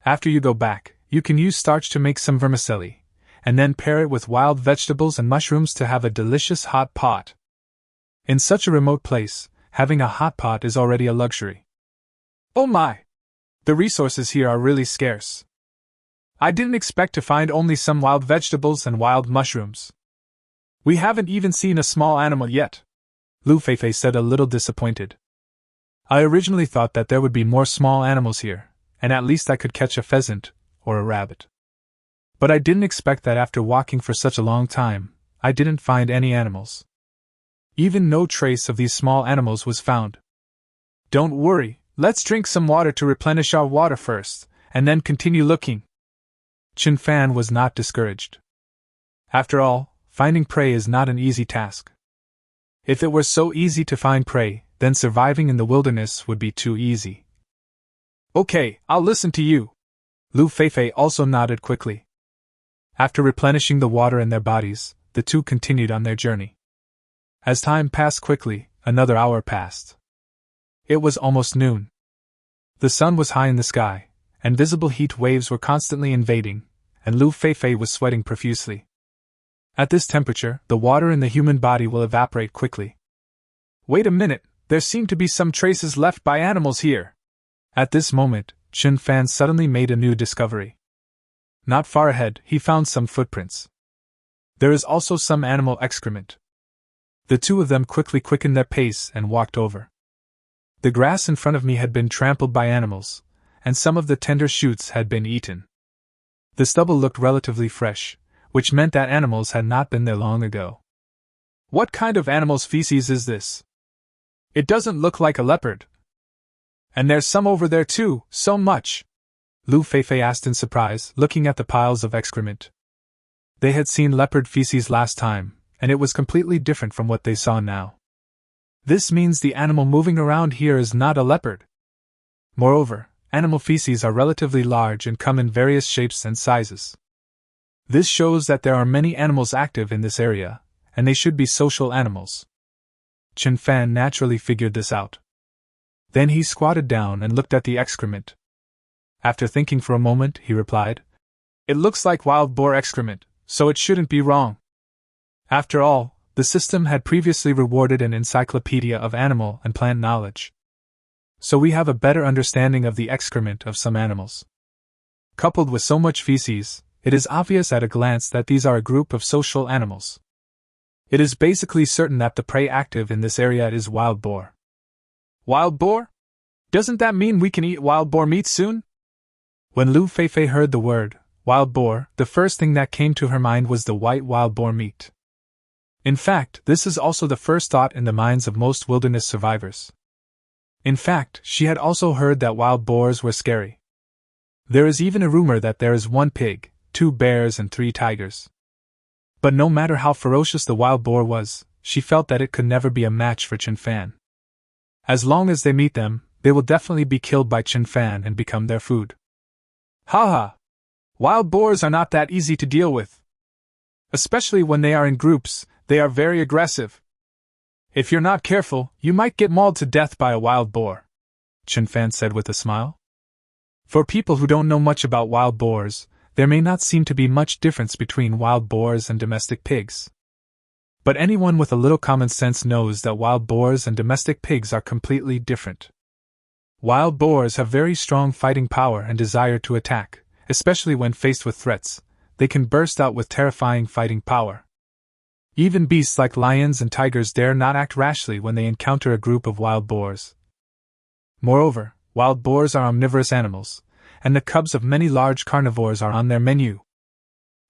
After you go back, you can use starch to make some vermicelli, and then pair it with wild vegetables and mushrooms to have a delicious hot pot. In such a remote place, having a hot pot is already a luxury. Oh my! The resources here are really scarce. I didn't expect to find only some wild vegetables and wild mushrooms. We haven't even seen a small animal yet, Lu Feifei said, a little disappointed. I originally thought that there would be more small animals here, and at least I could catch a pheasant or a rabbit. But I didn't expect that after walking for such a long time, I didn't find any animals. Even no trace of these small animals was found. Don't worry, let's drink some water to replenish our water first, and then continue looking. Chen Fan was not discouraged. After all, finding prey is not an easy task. If it were so easy to find prey, then surviving in the wilderness would be too easy. Okay, I'll listen to you. Lu Feifei also nodded quickly. After replenishing the water in their bodies, the two continued on their journey. As time passed quickly, another hour passed. It was almost noon. The sun was high in the sky, and visible heat waves were constantly invading, and Lu Feifei was sweating profusely. At this temperature, the water in the human body will evaporate quickly. Wait a minute, there seem to be some traces left by animals here. At this moment, Chen Fan suddenly made a new discovery. Not far ahead, he found some footprints. There is also some animal excrement. The two of them quickly quickened their pace and walked over. The grass in front of me had been trampled by animals, and some of the tender shoots had been eaten. The stubble looked relatively fresh, which meant that animals had not been there long ago. What kind of animal's feces is this? It doesn't look like a leopard. And there's some over there too, so much. Lu Feifei asked in surprise, looking at the piles of excrement. They had seen leopard feces last time, and it was completely different from what they saw now. This means the animal moving around here is not a leopard. Moreover, animal feces are relatively large and come in various shapes and sizes. This shows that there are many animals active in this area, and they should be social animals. Chen Fan naturally figured this out. Then he squatted down and looked at the excrement. After thinking for a moment, he replied, "It looks like wild boar excrement, so it shouldn't be wrong." After all, the system had previously rewarded an encyclopedia of animal and plant knowledge. So we have a better understanding of the excrement of some animals. Coupled with so much feces, it is obvious at a glance that these are a group of social animals. It is basically certain that the prey active in this area is wild boar. Wild boar? Doesn't that mean we can eat wild boar meat soon? When Lu Feifei heard the word, wild boar, the first thing that came to her mind was the white wild boar meat. In fact, this is also the first thought in the minds of most wilderness survivors. In fact, she had also heard that wild boars were scary. There is even a rumor that there is 1 pig, 2 bears and 3 tigers. But no matter how ferocious the wild boar was, she felt that it could never be a match for Chen Fan. As long as they meet them, they will definitely be killed by Chen Fan and become their food. Haha! Wild boars are not that easy to deal with. Especially when they are in groups, they are very aggressive. If you're not careful, you might get mauled to death by a wild boar, Chen Fan said with a smile. For people who don't know much about wild boars, there may not seem to be much difference between wild boars and domestic pigs. But anyone with a little common sense knows that wild boars and domestic pigs are completely different. Wild boars have very strong fighting power and desire to attack, especially when faced with threats. They can burst out with terrifying fighting power. Even beasts like lions and tigers dare not act rashly when they encounter a group of wild boars. Moreover, wild boars are omnivorous animals, and the cubs of many large carnivores are on their menu.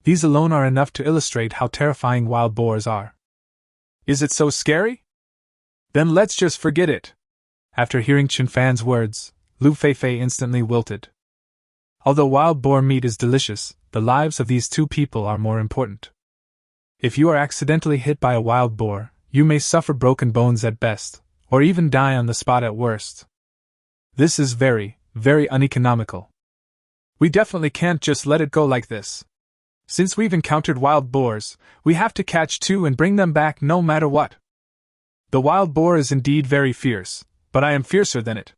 These alone are enough to illustrate how terrifying wild boars are. Is it so scary? Then let's just forget it. After hearing Chen Fan's words, Lu Feifei instantly wilted. Although wild boar meat is delicious, the lives of these two people are more important. If you are accidentally hit by a wild boar, you may suffer broken bones at best, or even die on the spot at worst. This is very, very uneconomical. We definitely can't just let it go like this. Since we've encountered wild boars, we have to catch two and bring them back no matter what. The wild boar is indeed very fierce, but I am fiercer than it,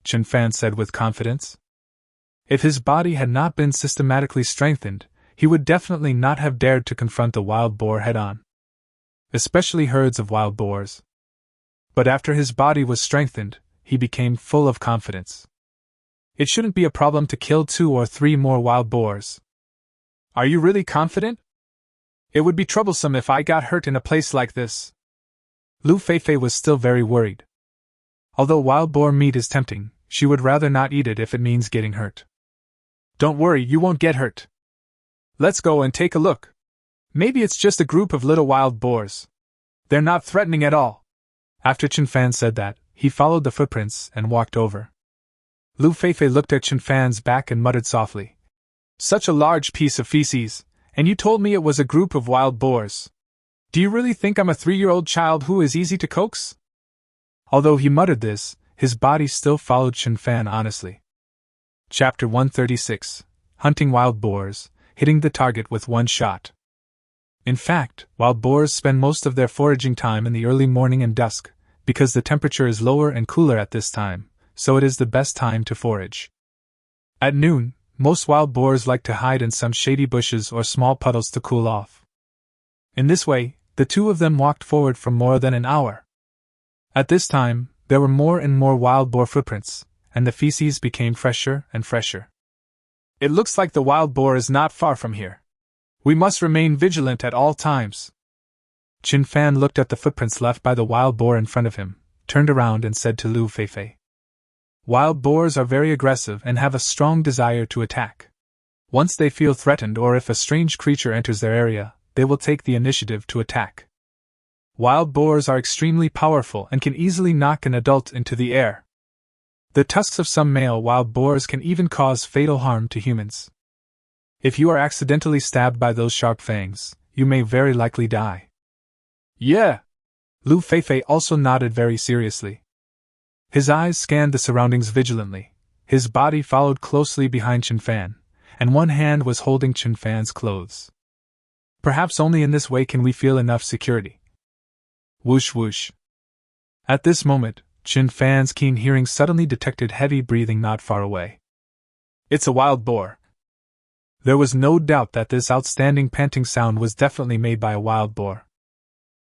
Chen Fan said with confidence. If his body had not been systematically strengthened, he would definitely not have dared to confront the wild boar head-on. Especially herds of wild boars. But after his body was strengthened, he became full of confidence. It shouldn't be a problem to kill 2 or 3 more wild boars. Are you really confident? It would be troublesome if I got hurt in a place like this. Lu Feifei was still very worried. Although wild boar meat is tempting, she would rather not eat it if it means getting hurt. Don't worry, you won't get hurt. Let's go and take a look. Maybe it's just a group of little wild boars. They're not threatening at all. After Chen Fan said that, he followed the footprints and walked over. Lu Feifei looked at Chen Fan's back and muttered softly. Such a large piece of feces, and you told me it was a group of wild boars. Do you really think I'm a 3-year-old child who is easy to coax? Although he muttered this, his body still followed Chen Fan honestly. Chapter 136. Hunting Wild Boars, Hitting the Target with One Shot. In fact, wild boars spend most of their foraging time in the early morning and dusk, because the temperature is lower and cooler at this time, so it is the best time to forage. At noon, most wild boars like to hide in some shady bushes or small puddles to cool off. In this way, the two of them walked forward for more than an hour. At this time, there were more and more wild boar footprints, and the feces became fresher and fresher. It looks like the wild boar is not far from here. We must remain vigilant at all times. Chen Fan looked at the footprints left by the wild boar in front of him, turned around and said to Lu Feifei. Wild boars are very aggressive and have a strong desire to attack. Once they feel threatened or if a strange creature enters their area, they will take the initiative to attack. Wild boars are extremely powerful and can easily knock an adult into the air. The tusks of some male wild boars can even cause fatal harm to humans. If you are accidentally stabbed by those sharp fangs, you may very likely die. Yeah! Lu Feifei also nodded very seriously. His eyes scanned the surroundings vigilantly, his body followed closely behind Chen Fan, and one hand was holding Chen Fan's clothes. Perhaps only in this way can we feel enough security. Whoosh whoosh. At this moment, Chen Fan's keen hearing suddenly detected heavy breathing not far away. It's a wild boar. There was no doubt that this outstanding panting sound was definitely made by a wild boar.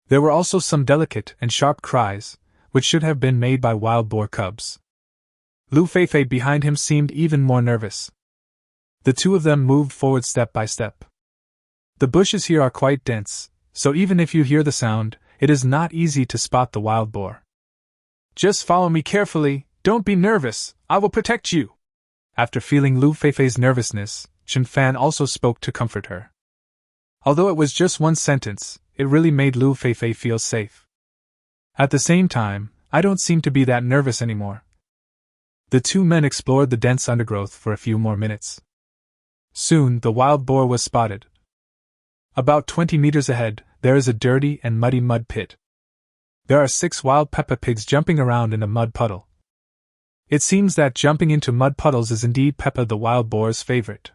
There were also some delicate and sharp cries, which should have been made by wild boar cubs. Lu Feifei behind him seemed even more nervous. The two of them moved forward step by step. The bushes here are quite dense, so even if you hear the sound, it is not easy to spot the wild boar. Just follow me carefully, don't be nervous, I will protect you. After feeling Lu Feifei's nervousness, Chen Fan also spoke to comfort her. Although it was just one sentence, it really made Lu Feifei feel safe. At the same time, I don't seem to be that nervous anymore. The two men explored the dense undergrowth for a few more minutes. Soon, the wild boar was spotted. About 20 meters ahead, there is a dirty and muddy mud pit. There are 6 wild peppa pigs jumping around in a mud puddle. It seems that jumping into mud puddles is indeed Peppa the wild boar's favorite.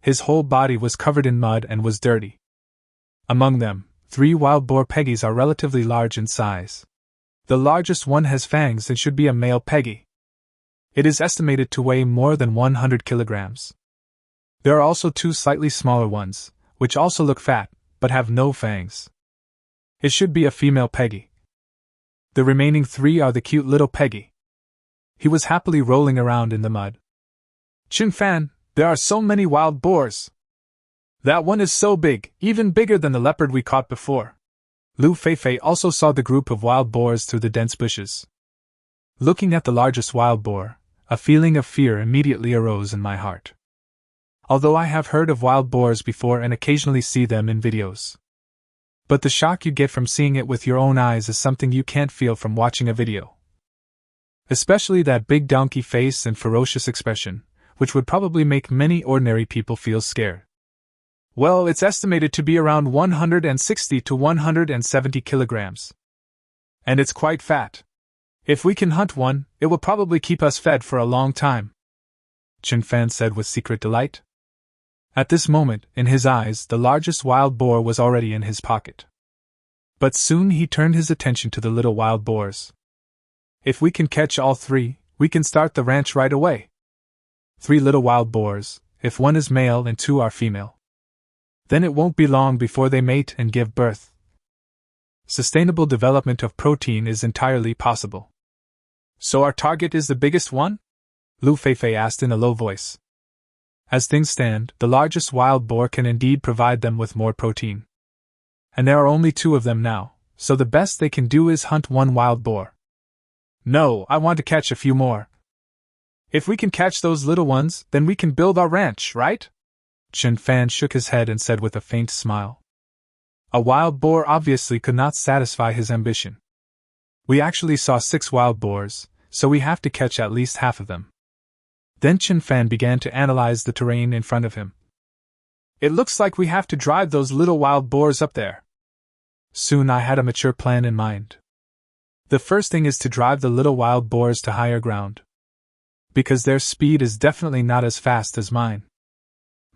His whole body was covered in mud and was dirty. Among them, 3 wild boar peggies are relatively large in size. The largest one has fangs and should be a male peggy. It is estimated to weigh more than 100 kilograms. There are also 2 slightly smaller ones, which also look fat, but have no fangs. It should be a female peggy. The remaining 3 are the cute little peggy. He was happily rolling around in the mud. Chen Fan, there are so many wild boars. That one is so big, even bigger than the leopard we caught before. Lu Feifei also saw the group of wild boars through the dense bushes. Looking at the largest wild boar, a feeling of fear immediately arose in my heart. Although I have heard of wild boars before and occasionally see them in videos. But the shock you get from seeing it with your own eyes is something you can't feel from watching a video. Especially that big donkey face and ferocious expression, which would probably make many ordinary people feel scared. Well, it's estimated to be around 160 to 170 kilograms. And it's quite fat. If we can hunt one, it will probably keep us fed for a long time, Chen Fan said with secret delight. At this moment, in his eyes, the largest wild boar was already in his pocket. But soon he turned his attention to the little wild boars. If we can catch all 3, we can start the ranch right away. 3 little wild boars, if 1 is male and 2 are female. Then it won't be long before they mate and give birth. Sustainable development of protein is entirely possible. So our target is the biggest one? Lu Feifei asked in a low voice. As things stand, the largest wild boar can indeed provide them with more protein. And there are only 2 of them now, so the best they can do is hunt 1 wild boar. No, I want to catch a few more. If we can catch those little ones, then we can build our ranch, right? Chen Fan shook his head and said with a faint smile. A wild boar obviously could not satisfy his ambition. We actually saw 6 wild boars, so we have to catch at least half of them. Then Chen Fan began to analyze the terrain in front of him. It looks like we have to drive those little wild boars up there. Soon I had a mature plan in mind. The first thing is to drive the little wild boars to higher ground. Because their speed is definitely not as fast as mine.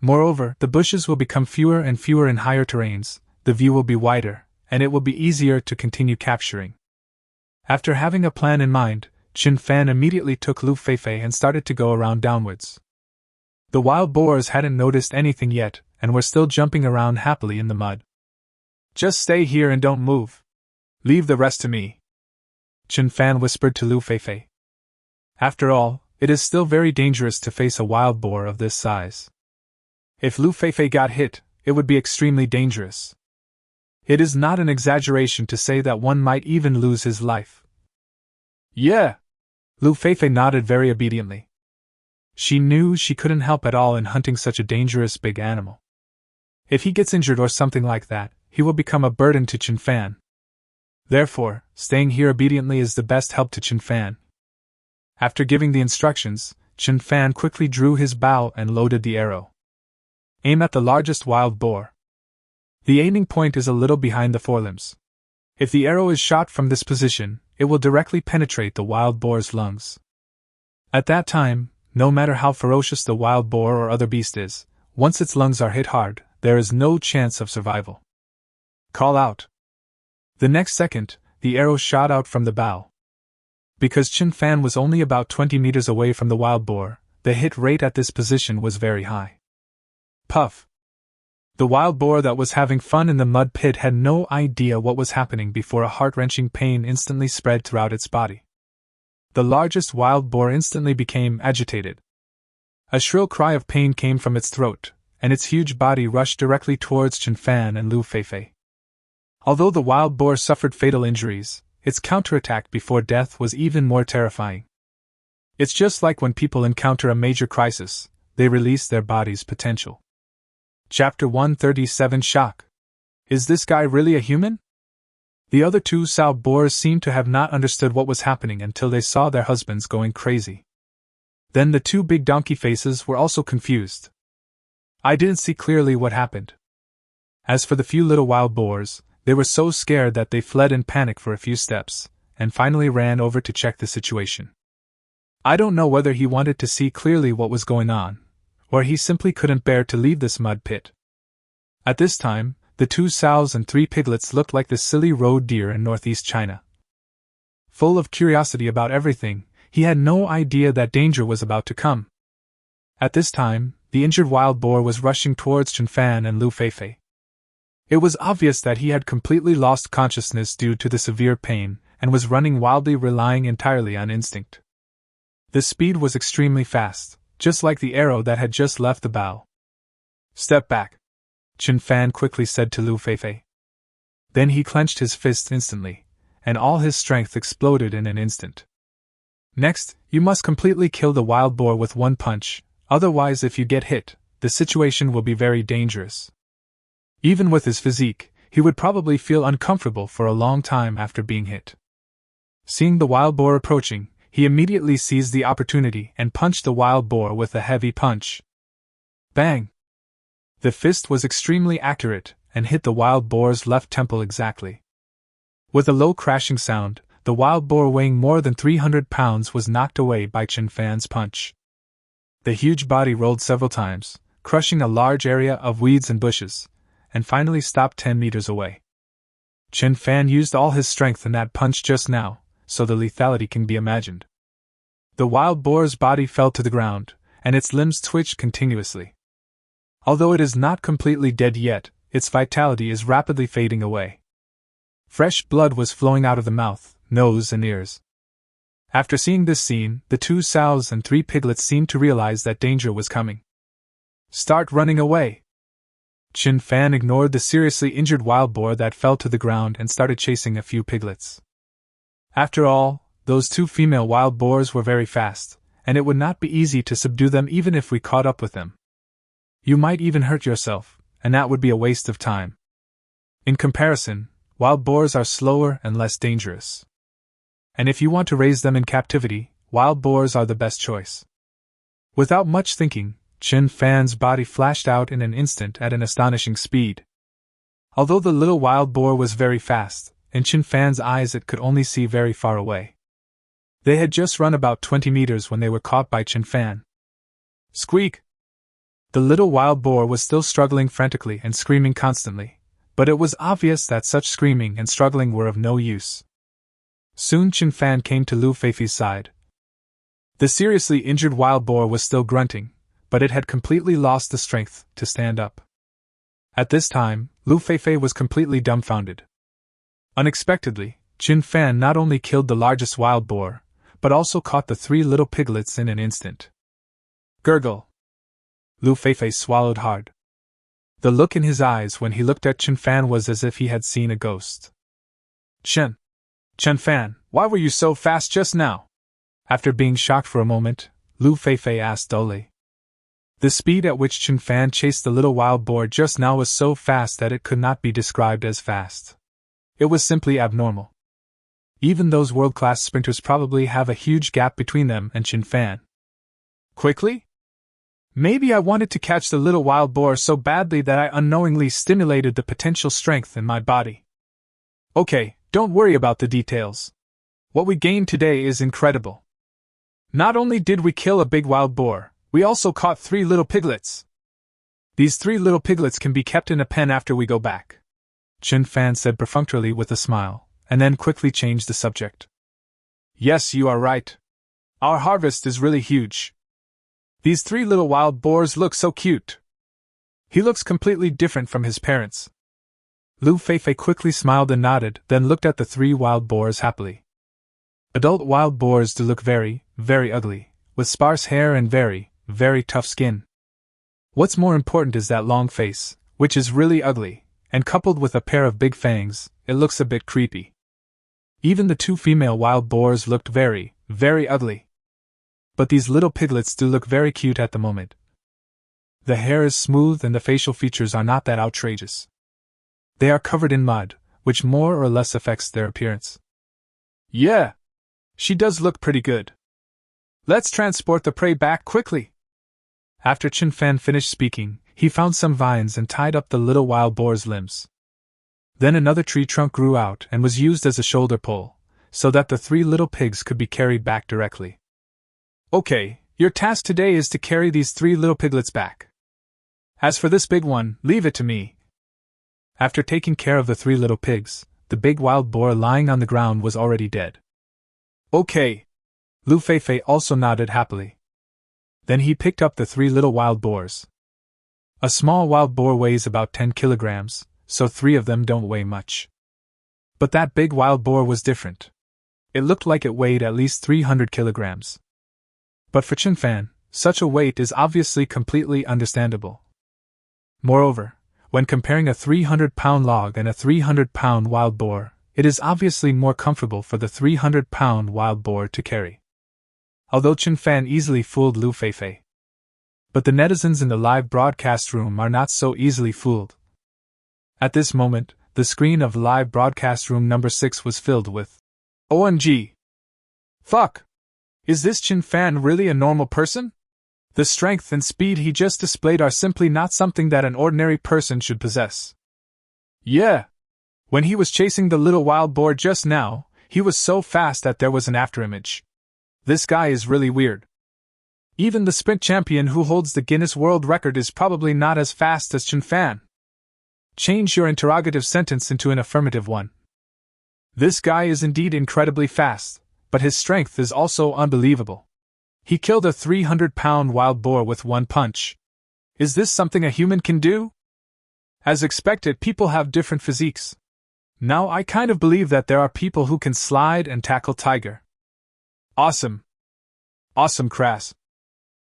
Moreover, the bushes will become fewer and fewer in higher terrains, the view will be wider, and it will be easier to continue capturing. After having a plan in mind, Chen Fan immediately took Lu Feifei and started to go around downwards. The wild boars hadn't noticed anything yet, and were still jumping around happily in the mud. Just stay here and don't move. Leave the rest to me, Chen Fan whispered to Lu Feifei. After all, it is still very dangerous to face a wild boar of this size. If Lu Feifei got hit, it would be extremely dangerous. It is not an exaggeration to say that one might even lose his life. Yeah! Lu Feifei nodded very obediently. She knew she couldn't help at all in hunting such a dangerous big animal. If he gets injured or something like that, he will become a burden to Chen Fan. Therefore, staying here obediently is the best help to Chen Fan. After giving the instructions, Chen Fan quickly drew his bow and loaded the arrow. Aim at the largest wild boar. The aiming point is a little behind the forelimbs. If the arrow is shot from this position, it will directly penetrate the wild boar's lungs. At that time, no matter how ferocious the wild boar or other beast is, once its lungs are hit hard, there is no chance of survival. Call out. The next second, the arrow shot out from the bow. Because Chen Fan was only about 20 meters away from the wild boar, the hit rate at this position was very high. Puff! The wild boar that was having fun in the mud pit had no idea what was happening before a heart-wrenching pain instantly spread throughout its body. The largest wild boar instantly became agitated. A shrill cry of pain came from its throat, and its huge body rushed directly towards Chen Fan and Lu Feifei. Although the wild boar suffered fatal injuries, its counterattack before death was even more terrifying. It's just like when people encounter a major crisis, they release their body's potential. Chapter 137 Shock. Is this guy really a human? The other 2 sow boars seemed to have not understood what was happening until they saw their husbands going crazy. Then the 2 big donkey faces were also confused. I didn't see clearly what happened. As for the few little wild boars, they were so scared that they fled in panic for a few steps, and finally ran over to check the situation. I don't know whether he wanted to see clearly what was going on, or he simply couldn't bear to leave this mud pit. At this time, the 2 sows and 3 piglets looked like the silly road deer in northeast China. Full of curiosity about everything, he had no idea that danger was about to come. At this time, the injured wild boar was rushing towards Chen Fan and Lu Feifei. It was obvious that he had completely lost consciousness due to the severe pain, and was running wildly, relying entirely on instinct. The speed was extremely fast, just like the arrow that had just left the bow. Step back, Chen Fan quickly said to Lu Feifei. Then he clenched his fists instantly, and all his strength exploded in an instant. Next, you must completely kill the wild boar with 1 punch, otherwise if you get hit, the situation will be very dangerous. Even with his physique, he would probably feel uncomfortable for a long time after being hit. Seeing the wild boar approaching, he immediately seized the opportunity and punched the wild boar with a heavy punch. Bang! The fist was extremely accurate and hit the wild boar's left temple exactly. With a low crashing sound, the wild boar weighing more than 300 pounds was knocked away by Chen Fan's punch. The huge body rolled several times, crushing a large area of weeds and bushes, and finally stopped 10 meters away. Chen Fan used all his strength in that punch just now, so the lethality can be imagined. The wild boar's body fell to the ground, and its limbs twitched continuously. Although it is not completely dead yet, its vitality is rapidly fading away. Fresh blood was flowing out of the mouth, nose, and ears. After seeing this scene, the 2 sows and 3 piglets seemed to realize that danger was coming. Start running away! Chen Fan ignored the seriously injured wild boar that fell to the ground and started chasing a few piglets. After all, those 2 female wild boars were very fast, and it would not be easy to subdue them even if we caught up with them. You might even hurt yourself, and that would be a waste of time. In comparison, wild boars are slower and less dangerous. And if you want to raise them in captivity, wild boars are the best choice. Without much thinking, Chen Fan's body flashed out in an instant at an astonishing speed. Although the little wild boar was very fast, in Chen Fan's eyes it could only see very far away. They had just run about 20 meters when they were caught by Chen Fan. Squeak! The little wild boar was still struggling frantically and screaming constantly, but it was obvious that such screaming and struggling were of no use. Soon Chen Fan came to Lu Feifei's side. The seriously injured wild boar was still grunting, but it had completely lost the strength to stand up. At this time, Lu Feifei was completely dumbfounded. Unexpectedly, Chen Fan not only killed the largest wild boar, but also caught the 3 little piglets in an instant. Gurgle! Lu Feifei swallowed hard. The look in his eyes when he looked at Chen Fan was as if he had seen a ghost. Chen Fan, why were you so fast just now? After being shocked for a moment, Lu Feifei asked dully. The speed at which Chen Fan chased the little wild boar just now was so fast that it could not be described as fast. It was simply abnormal. Even those world-class sprinters probably have a huge gap between them and Chen Fan. Quickly? Maybe I wanted to catch the little wild boar so badly that I unknowingly stimulated the potential strength in my body. Okay, don't worry about the details. What we gained today is incredible. Not only did we kill a big wild boar, we also caught 3 little piglets. These 3 little piglets can be kept in a pen after we go back, Chen Fan said perfunctorily with a smile, and then quickly changed the subject. Yes, you are right. Our harvest is really huge. These 3 little wild boars look so cute. He looks completely different from his parents. Lu Feifei quickly smiled and nodded, then looked at the 3 wild boars happily. Adult wild boars do look very, very ugly, with sparse hair and very, very tough skin. What's more important is that long face, which is really ugly, and coupled with a pair of big fangs, it looks a bit creepy. Even the 2 female wild boars looked very, very ugly. But these little piglets do look very cute at the moment. The hair is smooth and the facial features are not that outrageous. They are covered in mud, which more or less affects their appearance. Yeah! She does look pretty good. Let's transport the prey back quickly! After Chen Fan finished speaking, he found some vines and tied up the little wild boar's limbs. Then another tree trunk grew out and was used as a shoulder pole, so that the 3 little pigs could be carried back directly. Okay, your task today is to carry these 3 little piglets back. As for this big one, leave it to me. After taking care of the 3 little pigs, the big wild boar lying on the ground was already dead. Okay. Lu Feifei also nodded happily. Then he picked up the 3 little wild boars. A small wild boar weighs about 10 kilograms, so 3 of them don't weigh much. But that big wild boar was different. It looked like it weighed at least 300 kilograms. But for Chen Fan, such a weight is obviously completely understandable. Moreover, when comparing a 300-pound log and a 300-pound wild boar, it is obviously more comfortable for the 300-pound wild boar to carry. Although Chen Fan easily fooled Lu Feifei. But the netizens in the live broadcast room are not so easily fooled. At this moment, the screen of live broadcast room number 6 was filled with OMG! Fuck! Is this Chin Fan really a normal person? The strength and speed he just displayed are simply not something that an ordinary person should possess. Yeah! When he was chasing the little wild boar just now, he was so fast that there was an afterimage. This guy is really weird. Even the sprint champion who holds the Guinness World Record is probably not as fast as Chin Fan. Change your interrogative sentence into an affirmative one. This guy is indeed incredibly fast, but his strength is also unbelievable. He killed a 300-pound wild boar with one punch. Is this something a human can do? As expected, people have different physiques. Now I kind of believe that there are people who can slide and tackle tiger. Awesome. Awesome, Crass.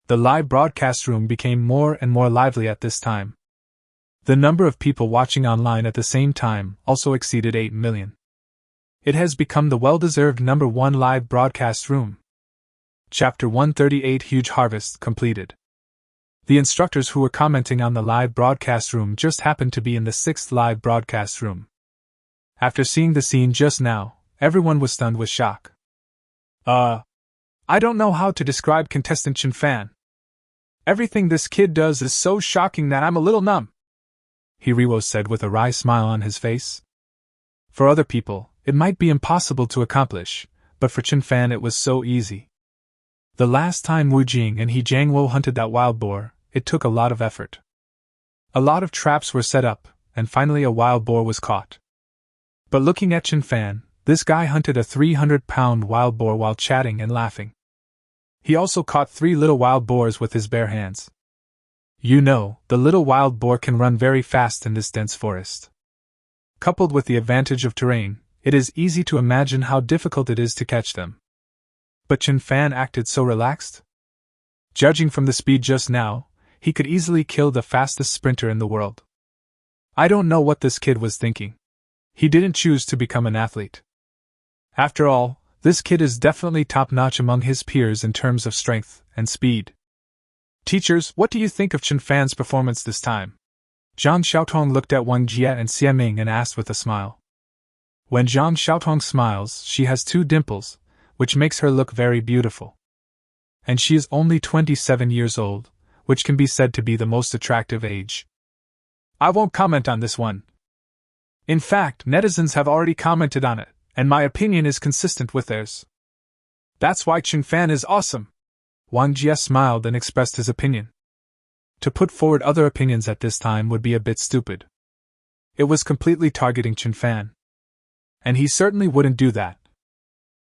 The live broadcast room became more and more lively at this time. The number of people watching online at the same time also exceeded 8 million. It has become the well-deserved number 1 live broadcast room. Chapter 138 Huge Harvest completed. The instructors who were commenting on the live broadcast room just happened to be in the 6th live broadcast room. After seeing the scene just now, everyone was stunned with shock. I don't know how to describe contestant Chin Fan. Everything this kid does is so shocking that I'm a little numb, Hiriwo said with a wry smile on his face. For other people, it might be impossible to accomplish, but for Chin Fan it was so easy. The last time Wu Jing and He Jiangwo hunted that wild boar, it took a lot of effort. A lot of traps were set up, and finally a wild boar was caught. But looking at Chin Fan, this guy hunted a 300-pound wild boar while chatting and laughing. He also caught 3 little wild boars with his bare hands. You know, the little wild boar can run very fast in this dense forest. Coupled with the advantage of terrain, it is easy to imagine how difficult it is to catch them. But Chin Fan acted so relaxed. Judging from the speed just now, he could easily kill the fastest sprinter in the world. I don't know what this kid was thinking. He didn't choose to become an athlete. After all, this kid is definitely top-notch among his peers in terms of strength and speed. Teachers, what do you think of Chin Fan's performance this time? Zhang Xiaotong looked at Wang Jie and Xia Ming and asked with a smile. When Zhang Xiaotong smiles, she has 2 dimples, which makes her look very beautiful. And she is only 27 years old, which can be said to be the most attractive age. I won't comment on this one. In fact, netizens have already commented on it, and my opinion is consistent with theirs. That's why Chin Fan is awesome. Wang Jie smiled and expressed his opinion. To put forward other opinions at this time would be a bit stupid. It was completely targeting Chin Fan. And he certainly wouldn't do that.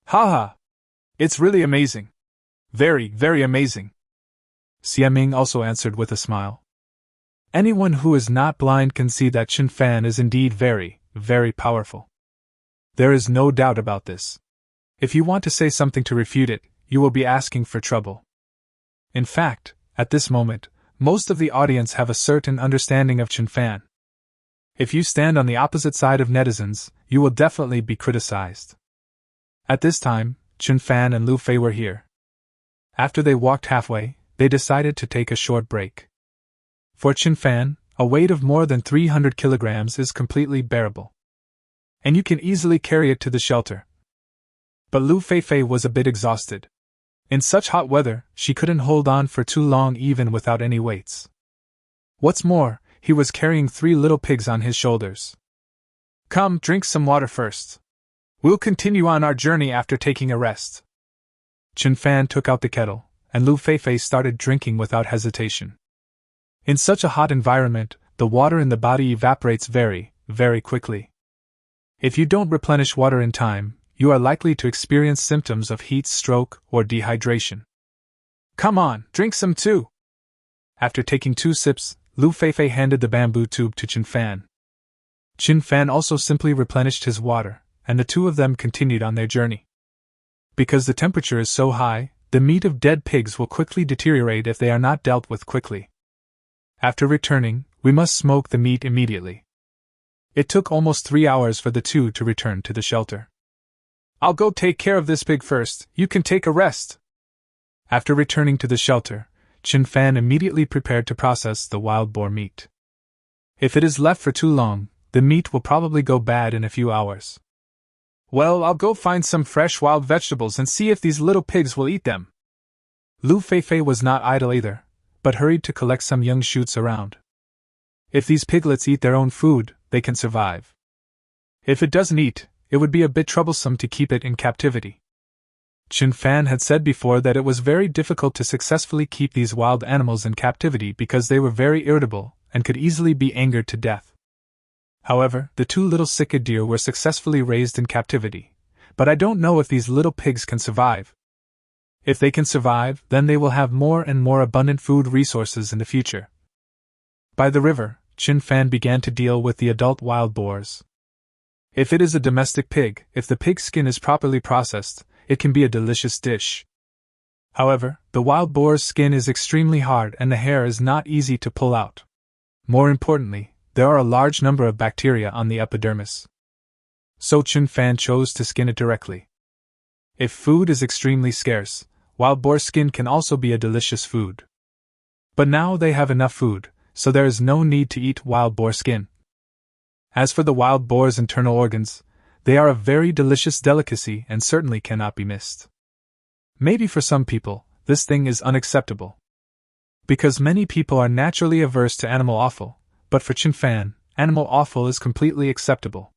Haha! It's really amazing. Very, very amazing. Xia Ming also answered with a smile. Anyone who is not blind can see that Chin Fan is indeed very, very powerful. There is no doubt about this. If you want to say something to refute it, you will be asking for trouble. In fact, at this moment, most of the audience have a certain understanding of Chin Fan. If you stand on the opposite side of netizens, you will definitely be criticized. At this time, Chin Fan and Lu Fei were here. After they walked halfway, they decided to take a short break. For Chin Fan, a weight of more than 300 kilograms is completely bearable. And you can easily carry it to the shelter. But Lu Feifei was a bit exhausted. In such hot weather, she couldn't hold on for too long even without any weights. What's more, he was carrying 3 little pigs on his shoulders. Come, drink some water first. We'll continue on our journey after taking a rest. Chin Fan took out the kettle, and Lu Feifei started drinking without hesitation. In such a hot environment, the water in the body evaporates very, very quickly. If you don't replenish water in time, you are likely to experience symptoms of heat stroke or dehydration. Come on, drink some too! After taking 2 sips, Lu Feifei handed the bamboo tube to Chin Fan. Chin Fan also simply replenished his water, and the 2 of them continued on their journey. Because the temperature is so high, the meat of dead pigs will quickly deteriorate if they are not dealt with quickly. After returning, we must smoke the meat immediately. It took almost 3 hours for the 2 to return to the shelter. I'll go take care of this pig first, you can take a rest. After returning to the shelter, Chin Fan immediately prepared to process the wild boar meat. If it is left for too long, the meat will probably go bad in a few hours. Well, I'll go find some fresh wild vegetables and see if these little pigs will eat them. Lu Feifei was not idle either, but hurried to collect some young shoots around. If these piglets eat their own food, they can survive. If it doesn't eat, it would be a bit troublesome to keep it in captivity. Chen Fan had said before that it was very difficult to successfully keep these wild animals in captivity because they were very irritable and could easily be angered to death. However, the two little Sika deer were successfully raised in captivity, but I don't know if these little pigs can survive. If they can survive, then they will have more and more abundant food resources in the future. By the river, Chen Fan began to deal with the adult wild boars. If it is a domestic pig, if the pig's skin is properly processed, it can be a delicious dish. However, the wild boar's skin is extremely hard and the hair is not easy to pull out. More importantly, there are a large number of bacteria on the epidermis. So Chen Fan chose to skin it directly. If food is extremely scarce, wild boar skin can also be a delicious food. But now they have enough food, so there is no need to eat wild boar skin. As for the wild boar's internal organs, they are a very delicious delicacy and certainly cannot be missed. Maybe for some people, this thing is unacceptable. Because many people are naturally averse to animal offal, but for Chen Fan, animal offal is completely acceptable.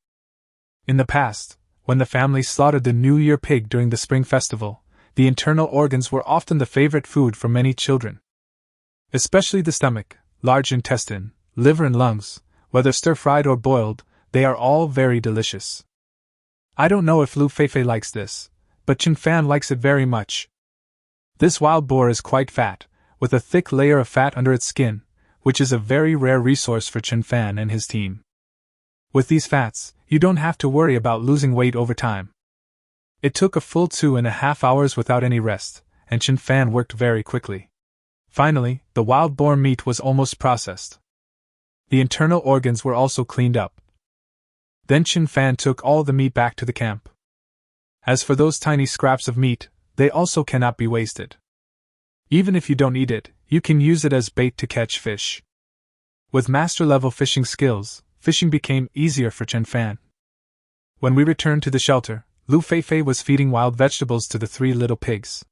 In the past, when the family slaughtered the New Year pig during the Spring Festival, the internal organs were often the favorite food for many children. Especially the stomach, large intestine, liver and lungs, whether stir-fried or boiled, they are all very delicious. I don't know if Lu Feifei likes this, but Chen Fan likes it very much. This wild boar is quite fat, with a thick layer of fat under its skin, which is a very rare resource for Chen Fan and his team. With these fats, you don't have to worry about losing weight over time. It took a full 2.5 hours without any rest, and Chen Fan worked very quickly. Finally, the wild boar meat was almost processed. The internal organs were also cleaned up. Then Chen Fan took all the meat back to the camp. As for those tiny scraps of meat, they also cannot be wasted. Even if you don't eat it, you can use it as bait to catch fish. With master-level fishing skills, fishing became easier for Chen Fan. When we returned to the shelter, Lu Feifei was feeding wild vegetables to the 3 little pigs.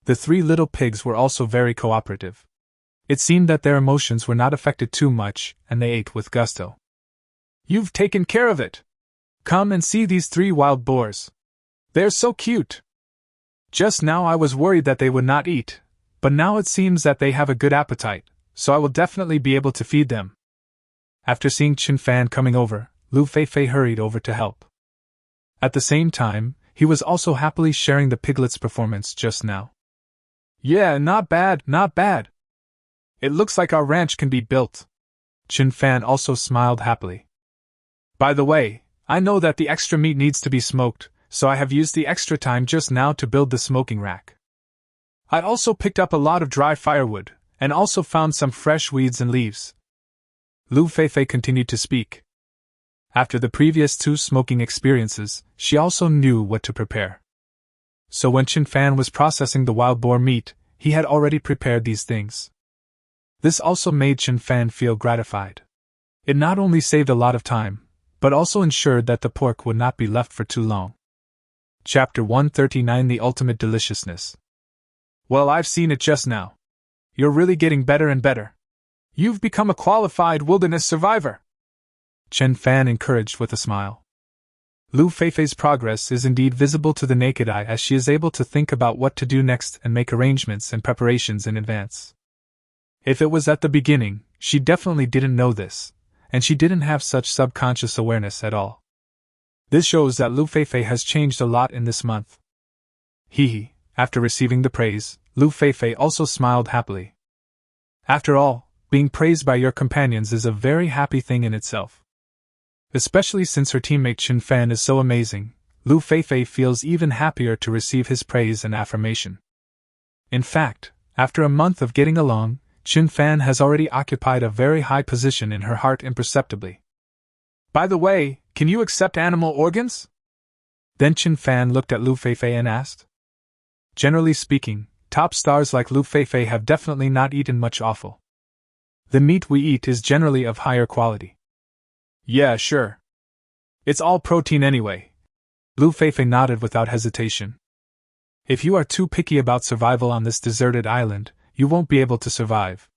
The 3 little pigs were also very cooperative. It seemed that their emotions were not affected too much, and they ate with gusto. "You've taken care of it! Come and see these 3 wild boars. They're so cute! Just now I was worried that they would not eat, but now it seems that they have a good appetite, so I will definitely be able to feed them." After seeing Chen Fan coming over, Lu Feifei hurried over to help. At the same time, he was also happily sharing the piglet's performance just now. "Yeah, not bad, not bad. It looks like our ranch can be built." Chen Fan also smiled happily. "By the way, I know that the extra meat needs to be smoked, so I have used the extra time just now to build the smoking rack. I also picked up a lot of dry firewood, and also found some fresh weeds and leaves." Lu Feifei continued to speak. After the previous 2 smoking experiences, she also knew what to prepare. So when Chen Fan was processing the wild boar meat, he had already prepared these things. This also made Chen Fan feel gratified. It not only saved a lot of time, but also ensured that the pork would not be left for too long. Chapter 139: The Ultimate Deliciousness. "Well, I've seen it just now. You're really getting better and better. You've become a qualified wilderness survivor," Chen Fan encouraged with a smile. Lu Feifei's progress is indeed visible to the naked eye as she is able to think about what to do next and make arrangements and preparations in advance. If it was at the beginning, she definitely didn't know this, and she didn't have such subconscious awareness at all. This shows that Lu Feifei has changed a lot in this month. Hee. After receiving the praise, Lu Feifei also smiled happily. After all, being praised by your companions is a very happy thing in itself. Especially since her teammate Chen Fan is so amazing, Lu Feifei feels even happier to receive his praise and affirmation. In fact, after a month of getting along, Chen Fan has already occupied a very high position in her heart imperceptibly. "By the way, can you accept animal organs?" Then Chen Fan looked at Lu Feifei and asked. Generally speaking, top stars like Lu Feifei have definitely not eaten much offal. The meat we eat is generally of higher quality. Yeah, sure. It's all protein anyway. Lu Feifei nodded without hesitation. If you are too picky about survival on this deserted island, you won't be able to survive.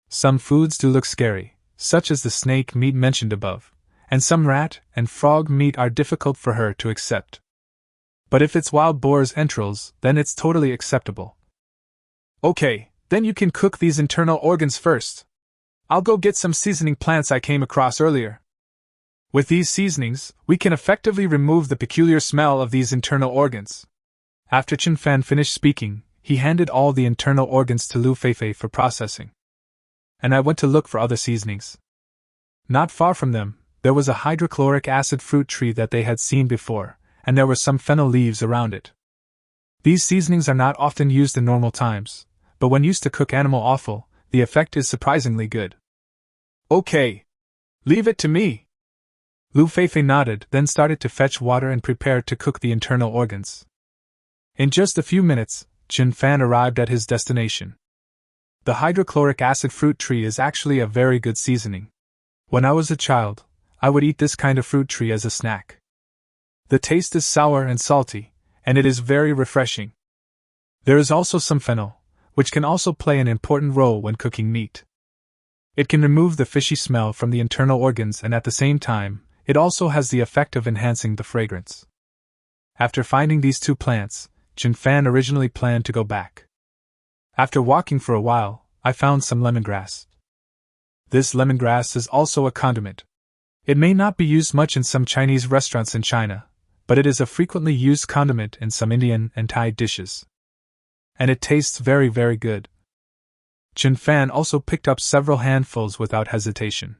Some foods do look scary, such as the snake meat mentioned above, and some rat and frog meat are difficult for her to accept. But if it's wild boar's entrails, then it's totally acceptable. Okay, then you can cook these internal organs first. I'll go get some seasoning plants I came across earlier. With these seasonings, we can effectively remove the peculiar smell of these internal organs. After Chen Fan finished speaking, he handed all the internal organs to Lu Feifei for processing. And I went to look for other seasonings. Not far from them, there was a hydrochloric acid fruit tree that they had seen before, and there were some fennel leaves around it. These seasonings are not often used in normal times, but when used to cook animal offal, the effect is surprisingly good. Okay. Leave it to me. Lu Feifei nodded, then started to fetch water and prepared to cook the internal organs. In just a few minutes, Chen Fan arrived at his destination. The hydrochloric acid fruit tree is actually a very good seasoning. When I was a child, I would eat this kind of fruit tree as a snack. The taste is sour and salty, and it is very refreshing. There is also some fennel, which can also play an important role when cooking meat. It can remove the fishy smell from the internal organs, and at the same time, it also has the effect of enhancing the fragrance. After finding these two plants, Chen Fan originally planned to go back. After walking for a while, I found some lemongrass. This lemongrass is also a condiment. It may not be used much in some Chinese restaurants in China, but it is a frequently used condiment in some Indian and Thai dishes. And it tastes very, very good. Chen Fan also picked up several handfuls without hesitation.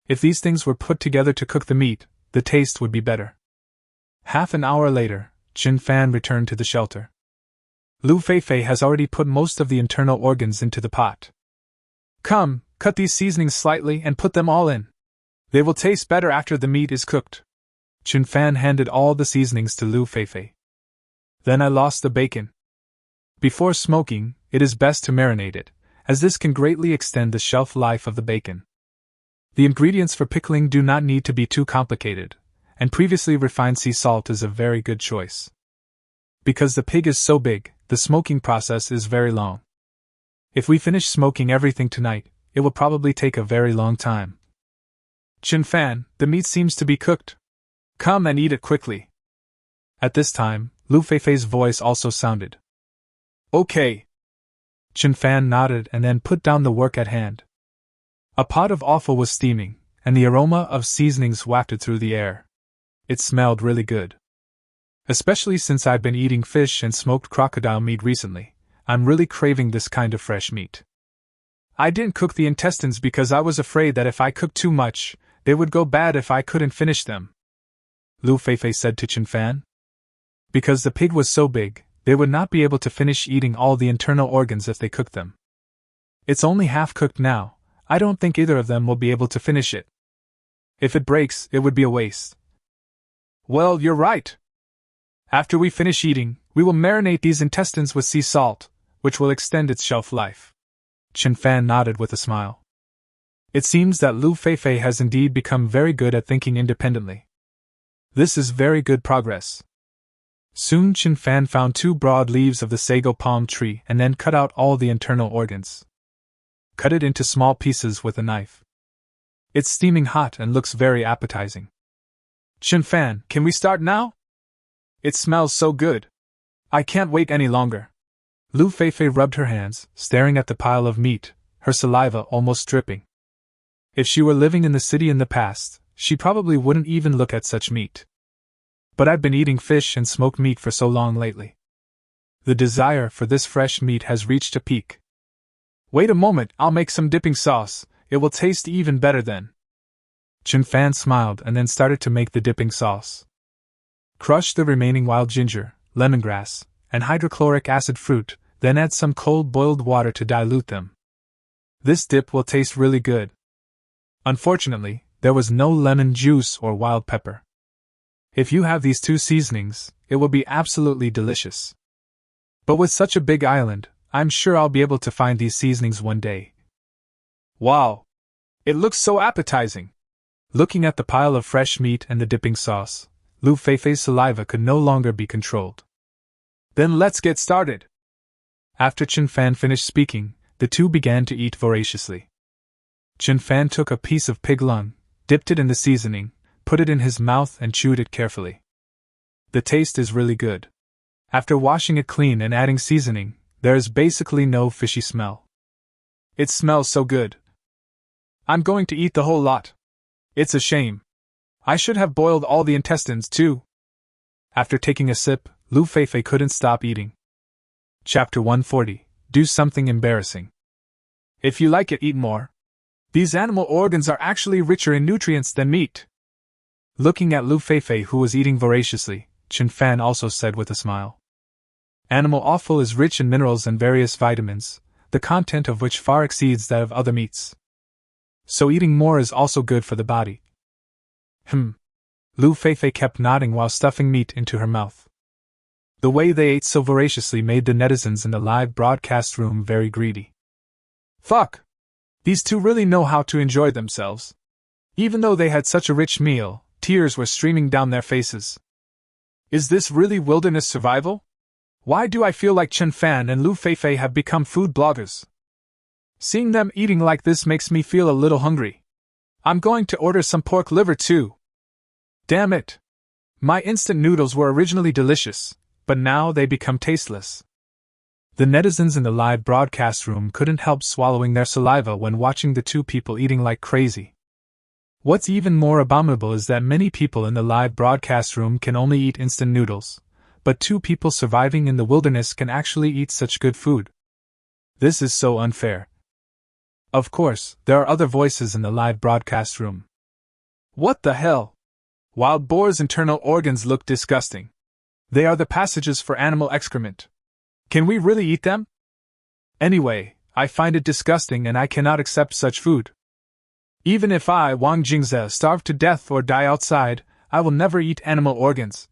If these things were put together to cook the meat, the taste would be better. Half an hour later, Chen Fan returned to the shelter. Lu Feifei has already put most of the internal organs into the pot. Come, cut these seasonings slightly and put them all in. They will taste better after the meat is cooked. Chen Fan handed all the seasonings to Lu Feifei. Then I lost the bacon. Before smoking, it is best to marinate it, as this can greatly extend the shelf life of the bacon. The ingredients for pickling do not need to be too complicated, and previously refined sea salt is a very good choice. Because the pig is so big, the smoking process is very long. If we finish smoking everything tonight, it will probably take a very long time. Chen Fan, the meat seems to be cooked. Come and eat it quickly. At this time, Lu Feifei's voice also sounded. Okay. Chen Fan nodded and then put down the work at hand. A pot of offal was steaming, and the aroma of seasonings wafted through the air. It smelled really good. Especially since I've been eating fish and smoked crocodile meat recently, I'm really craving this kind of fresh meat. I didn't cook the intestines because I was afraid that if I cooked too much, they would go bad if I couldn't finish them. Lu Feifei said to Chen Fan. Because the pig was so big, they would not be able to finish eating all the internal organs if they cooked them. It's only half cooked now. I don't think either of them will be able to finish it. If it breaks, it would be a waste. Well, you're right. After we finish eating, we will marinate these intestines with sea salt, which will extend its shelf life. Chen Fan nodded with a smile. It seems that Lu Feifei has indeed become very good at thinking independently. This is very good progress. Soon Chen Fan found 2 broad leaves of the sago palm tree and then cut out all the internal organs. Cut it into small pieces with a knife. It's steaming hot and looks very appetizing. Chen Fan, can we start now? It smells so good. I can't wait any longer. Lu Feifei rubbed her hands, staring at the pile of meat, her saliva almost dripping. If she were living in the city in the past, she probably wouldn't even look at such meat. But I've been eating fish and smoked meat for so long lately. The desire for this fresh meat has reached a peak. Wait a moment, I'll make some dipping sauce, it will taste even better then. Chen Fan smiled and then started to make the dipping sauce. Crush the remaining wild ginger, lemongrass, and hydrochloric acid fruit, then add some cold boiled water to dilute them. This dip will taste really good. Unfortunately, there was no lemon juice or wild pepper. If you have these 2 seasonings, it will be absolutely delicious. But with such a big island, I'm sure I'll be able to find these seasonings one day. Wow! It looks so appetizing. Looking at the pile of fresh meat and the dipping sauce, Lu Feifei's saliva could no longer be controlled. Then let's get started! After Chen Fan finished speaking, the two began to eat voraciously. Chen Fan took a piece of pig lung, dipped it in the seasoning, put it in his mouth and chewed it carefully. The taste is really good. After washing it clean and adding seasoning, there is basically no fishy smell. It smells so good. I'm going to eat the whole lot. It's a shame. I should have boiled all the intestines too. After taking a sip, Lu Feifei couldn't stop eating. Chapter 140. Do something embarrassing. If you like it, eat more. These animal organs are actually richer in nutrients than meat. Looking at Lu Feifei, who was eating voraciously, Chen Fan also said with a smile. Animal offal is rich in minerals and various vitamins, the content of which far exceeds that of other meats. So eating more is also good for the body. Lu Feifei kept nodding while stuffing meat into her mouth. The way they ate so voraciously made the netizens in the live broadcast room very greedy. Fuck! These two really know how to enjoy themselves. Even though they had such a rich meal, tears were streaming down their faces. Is this really wilderness survival? Why do I feel like Chen Fan and Lu Feifei have become food bloggers? Seeing them eating like this makes me feel a little hungry. I'm going to order some pork liver too. Damn it! My instant noodles were originally delicious, but now they become tasteless. The netizens in the live broadcast room couldn't help swallowing their saliva when watching the two people eating like crazy. What's even more abominable is that many people in the live broadcast room can only eat instant noodles, but two people surviving in the wilderness can actually eat such good food. This is so unfair. Of course, there are other voices in the live broadcast room. What the hell? Wild boars' internal organs look disgusting. They are the passages for animal excrement. Can we really eat them? Anyway, I find it disgusting and I cannot accept such food. Even if I, Wang Jingze, starve to death or die outside, I will never eat animal organs.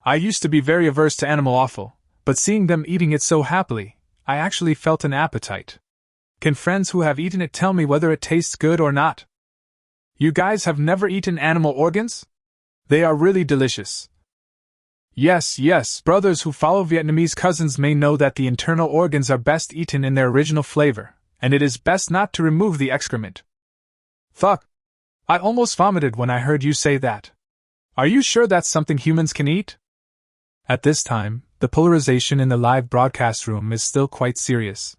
I used to be very averse to animal offal, but seeing them eating it so happily, I actually felt an appetite. Can friends who have eaten it tell me whether it tastes good or not? You guys have never eaten animal organs? They are really delicious. Yes, brothers who follow Vietnamese cousins may know that the internal organs are best eaten in their original flavor, and it is best not to remove the excrement. Fuck! I almost vomited when I heard you say that. Are you sure that's something humans can eat? At this time, the polarization in the live broadcast room is still quite serious.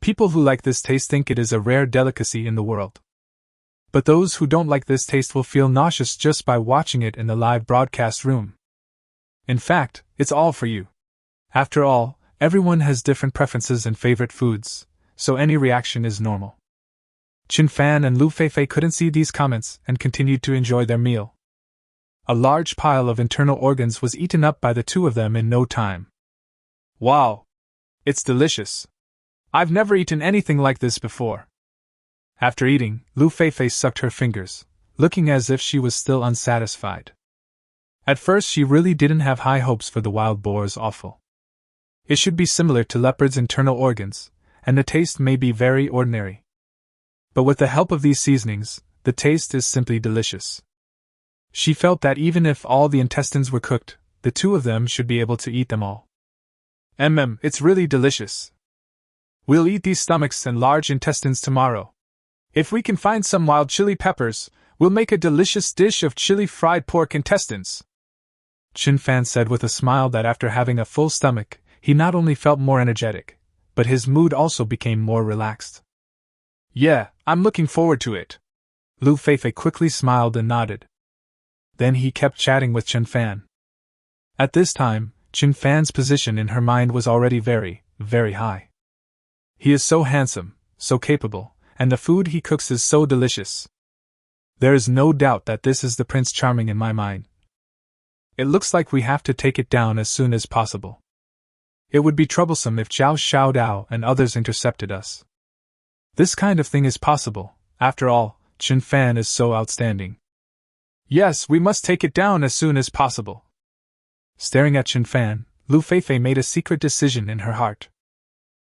People who like this taste think it is a rare delicacy in the world. But those who don't like this taste will feel nauseous just by watching it in the live broadcast room. In fact, it's all for you. After all, everyone has different preferences and favorite foods, so any reaction is normal. Chen Fan and Lu Feifei couldn't see these comments and continued to enjoy their meal. A large pile of internal organs was eaten up by the two of them in no time. Wow! It's delicious. I've never eaten anything like this before. After eating, Lu Feifei sucked her fingers, looking as if she was still unsatisfied. At first she really didn't have high hopes for the wild boar's offal. It should be similar to leopards' internal organs, and the taste may be very ordinary. But with the help of these seasonings, the taste is simply delicious. She felt that even if all the intestines were cooked, the two of them should be able to eat them all. It's really delicious. We'll eat these stomachs and large intestines tomorrow. If we can find some wild chili peppers, we'll make a delicious dish of chili fried pork intestines. Chen Fan said with a smile that after having a full stomach, he not only felt more energetic, but his mood also became more relaxed. Yeah, I'm looking forward to it. Lu Feifei quickly smiled and nodded. Then he kept chatting with Chen Fan. At this time, Chen Fan's position in her mind was already very, very high. He is so handsome, so capable, and the food he cooks is so delicious. There is no doubt that this is the Prince Charming in my mind. It looks like we have to take it down as soon as possible. It would be troublesome if Zhao Xiaodao and others intercepted us. This kind of thing is possible, after all, Chen Fan is so outstanding. Yes, we must take it down as soon as possible. Staring at Chen Fan, Lu Feifei made a secret decision in her heart.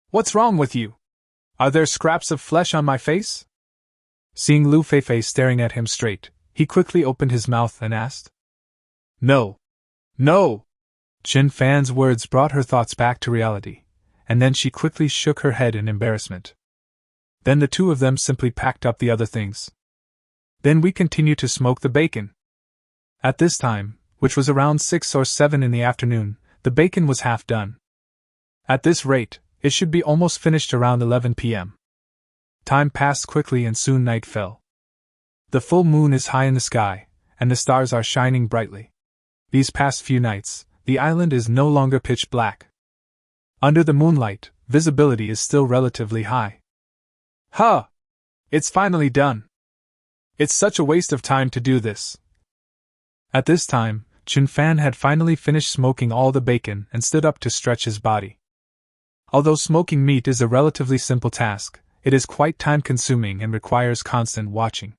What's wrong with you? Are there scraps of flesh on my face? Seeing Lu Feifei staring at him straight, he quickly opened his mouth and asked, "No! No!" Chen Fan's words brought her thoughts back to reality, and then she quickly shook her head in embarrassment. Then the two of them simply packed up the other things. Then we continued to smoke the bacon. At this time, which was around 6 or 7 in the afternoon, the bacon was half done. At this rate, it should be almost finished around 11 p.m. Time passed quickly and soon night fell. The full moon is high in the sky, and the stars are shining brightly. These past few nights, the island is no longer pitch black. Under the moonlight, visibility is still relatively high. Huh! It's finally done! It's such a waste of time to do this. At this time, Chen Fan had finally finished smoking all the bacon and stood up to stretch his body. Although smoking meat is a relatively simple task, it is quite time-consuming and requires constant watching.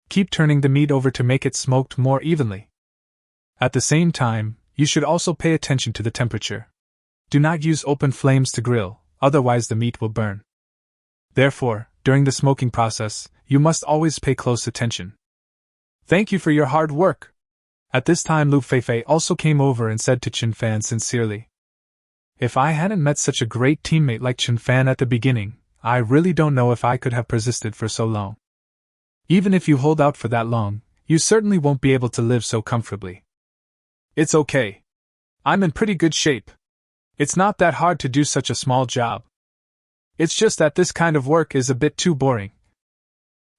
Keep turning the meat over to make it smoked more evenly. At the same time, you should also pay attention to the temperature. Do not use open flames to grill, otherwise the meat will burn. Therefore, during the smoking process, you must always pay close attention. Thank you for your hard work. At this time Lu Feifei also came over and said to Chen Fan sincerely, "If I hadn't met such a great teammate like Chen Fan at the beginning, I really don't know if I could have persisted for so long. Even if you hold out for that long, you certainly won't be able to live so comfortably. It's okay. I'm in pretty good shape. It's not that hard to do such a small job. It's just that this kind of work is a bit too boring."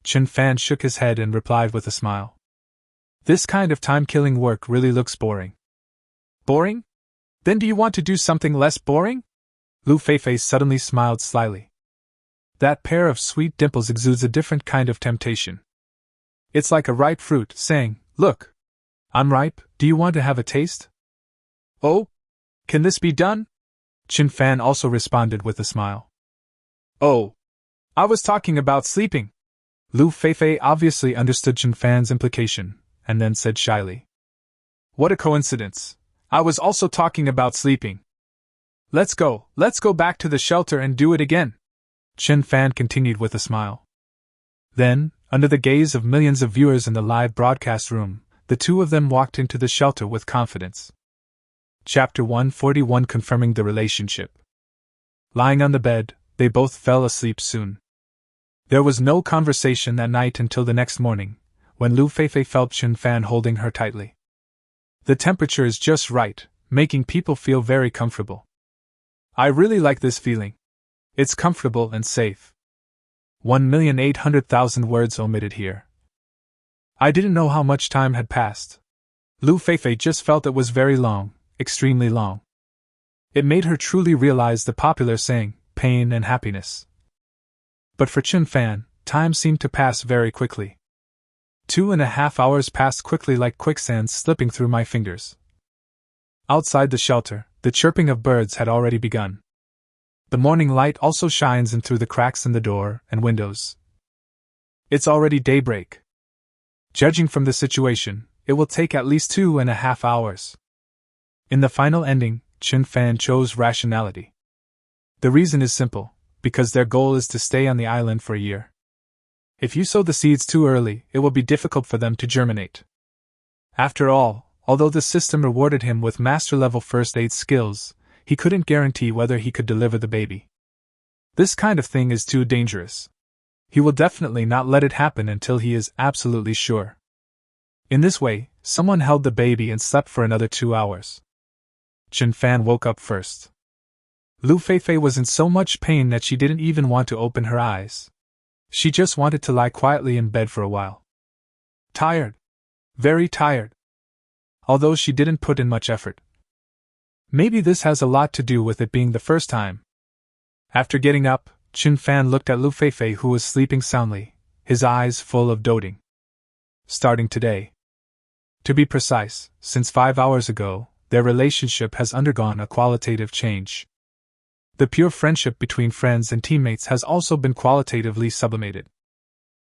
Chen Fan shook his head and replied with a smile. "This kind of time-killing work really looks boring." "Boring? Then do you want to do something less boring?" Lu Feifei suddenly smiled slyly. That pair of sweet dimples exudes a different kind of temptation. It's like a ripe fruit saying, "Look, I'm ripe, do you want to have a taste?" "Oh? Can this be done?" Chen Fan also responded with a smile. "Oh, I was talking about sleeping." Lu Feifei obviously understood Chen Fan's implication, and then said shyly, "What a coincidence. I was also talking about sleeping. Let's go back to the shelter and do it again," Chen Fan continued with a smile. Then, under the gaze of millions of viewers in the live broadcast room, the two of them walked into the shelter with confidence. Chapter 141, Confirming the Relationship. Lying on the bed, they both fell asleep soon. There was no conversation that night until the next morning, when Lu Feifei felt Chen Fan holding her tightly. The temperature is just right, making people feel very comfortable. I really like this feeling. It's comfortable and safe. 1,800,000 words omitted here. I didn't know how much time had passed. Lu Feifei just felt it was very long, extremely long. It made her truly realize the popular saying, pain and happiness. But for Chen Fan, time seemed to pass very quickly. 2.5 hours passed quickly like quicksand slipping through my fingers. Outside the shelter, the chirping of birds had already begun. The morning light also shines in through the cracks in the door and windows. It's already daybreak. Judging from the situation, it will take at least 2.5 hours. In the final ending, Chen Fan chose rationality. The reason is simple, because their goal is to stay on the island for a year. If you sow the seeds too early, it will be difficult for them to germinate. After all, although the system rewarded him with master-level first aid skills, he couldn't guarantee whether he could deliver the baby. This kind of thing is too dangerous. He will definitely not let it happen until he is absolutely sure. In this way, someone held the baby and slept for another 2 hours. Chen Fan woke up first. Lu Feifei was in so much pain that she didn't even want to open her eyes. She just wanted to lie quietly in bed for a while. Tired. Very tired. Although she didn't put in much effort. Maybe this has a lot to do with it being the first time. After getting up, Chen Fan looked at Lu Feifei, who was sleeping soundly, his eyes full of doting. Starting today. To be precise, since 5 hours ago, their relationship has undergone a qualitative change. The pure friendship between friends and teammates has also been qualitatively sublimated.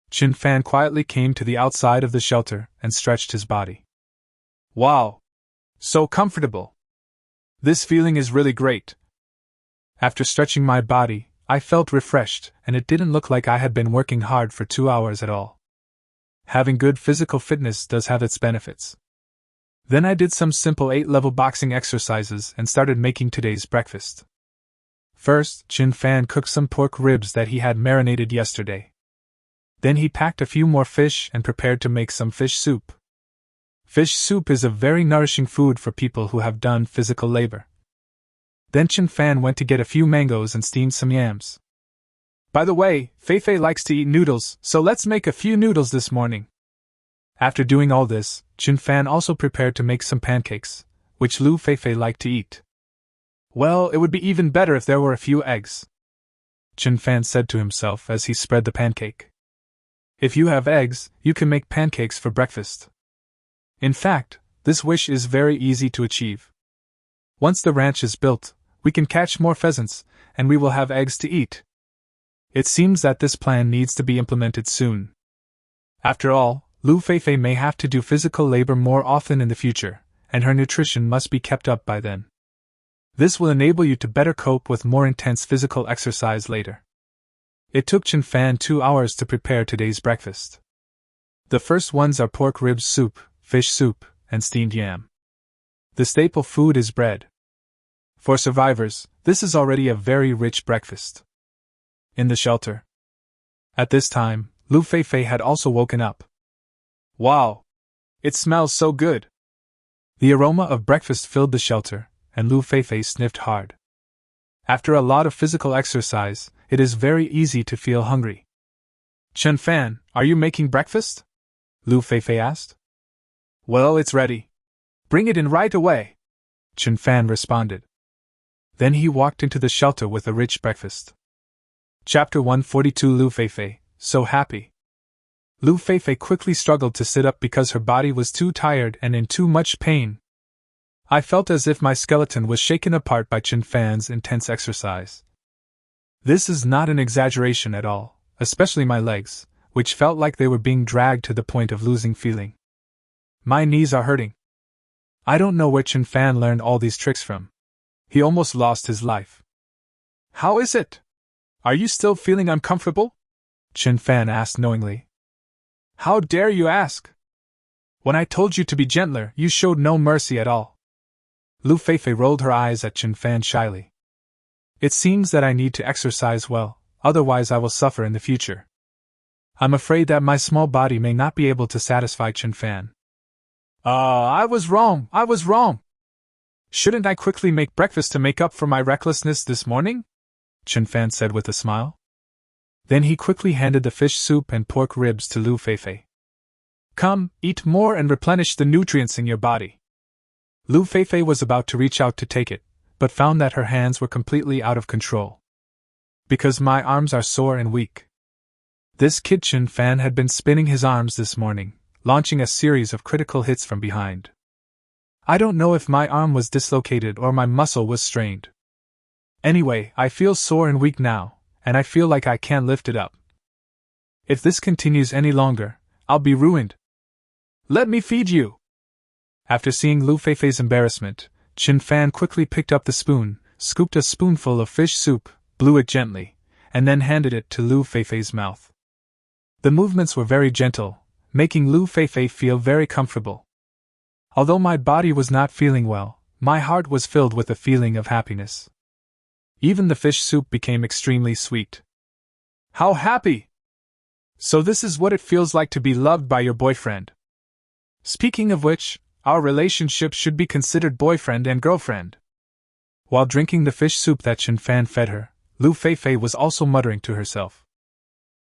Chen Fan quietly came to the outside of the shelter and stretched his body. Wow! So comfortable! This feeling is really great. After stretching my body, I felt refreshed, and it didn't look like I had been working hard for 2 hours at all. Having good physical fitness does have its benefits. Then I did some simple 8-level boxing exercises and started making today's breakfast. First, Chin Fan cooked some pork ribs that he had marinated yesterday. Then he packed a few more fish and prepared to make some fish soup. Fish soup is a very nourishing food for people who have done physical labor. Then Chin Fan went to get a few mangoes and steamed some yams. By the way, Feifei likes to eat noodles, so let's make a few noodles this morning. After doing all this, Chin Fan also prepared to make some pancakes, which Lu Feifei liked to eat. Well, it would be even better if there were a few eggs, Chin Fan said to himself as he spread the pancake. If you have eggs, you can make pancakes for breakfast. In fact, this wish is very easy to achieve. Once the ranch is built, we can catch more pheasants, and we will have eggs to eat. It seems that this plan needs to be implemented soon. After all, Lu Feifei may have to do physical labor more often in the future, and her nutrition must be kept up by then. This will enable you to better cope with more intense physical exercise later. It took Chin Fan 2 hours to prepare today's breakfast. The first ones are pork rib soup, fish soup, and steamed yam. The staple food is bread. For survivors, this is already a very rich breakfast. In the shelter. At this time, Lu Feifei had also woken up. Wow! It smells so good! The aroma of breakfast filled the shelter, and Lu Feifei sniffed hard. After a lot of physical exercise, it is very easy to feel hungry. Chin Fan, are you making breakfast? Lu Feifei asked. Well, it's ready. Bring it in right away, Chin Fan responded. Then he walked into the shelter with a rich breakfast. Chapter 142 Lu Feifei, so happy. Lu Feifei quickly struggled to sit up because her body was too tired and in too much pain. I felt as if my skeleton was shaken apart by Chin Fan's intense exercise. This is not an exaggeration at all, especially my legs, which felt like they were being dragged to the point of losing feeling. My knees are hurting. I don't know where Chin Fan learned all these tricks from. He almost lost his life. How is it? Are you still feeling uncomfortable? Chin Fan asked knowingly. How dare you ask? When I told you to be gentler, you showed no mercy at all. Lu Feifei rolled her eyes at Chin Fan shyly. It seems that I need to exercise well, otherwise I will suffer in the future. I'm afraid that my small body may not be able to satisfy Chin Fan. I was wrong. Shouldn't I quickly make breakfast to make up for my recklessness this morning? Chin Fan said with a smile. Then he quickly handed the fish soup and pork ribs to Lu Feifei. Come, eat more and replenish the nutrients in your body. Lu Feifei was about to reach out to take it, but found that her hands were completely out of control. Because my arms are sore and weak. This kid Chin Fan had been spinning his arms this morning, launching a series of critical hits from behind. I don't know if my arm was dislocated or my muscle was strained. Anyway, I feel sore and weak now, and I feel like I can't lift it up. If this continues any longer, I'll be ruined. Let me feed you! After seeing Lu Feifei's embarrassment, Chin Fan quickly picked up the spoon, scooped a spoonful of fish soup, blew it gently, and then handed it to Lu Feifei's mouth. The movements were very gentle, making Lu Feifei feel very comfortable. Although my body was not feeling well, my heart was filled with a feeling of happiness. Even the fish soup became extremely sweet. How happy! So this is what it feels like to be loved by your boyfriend. Speaking of which, our relationship should be considered boyfriend and girlfriend. While drinking the fish soup that Chin Fan fed her, Lu Feifei was also muttering to herself.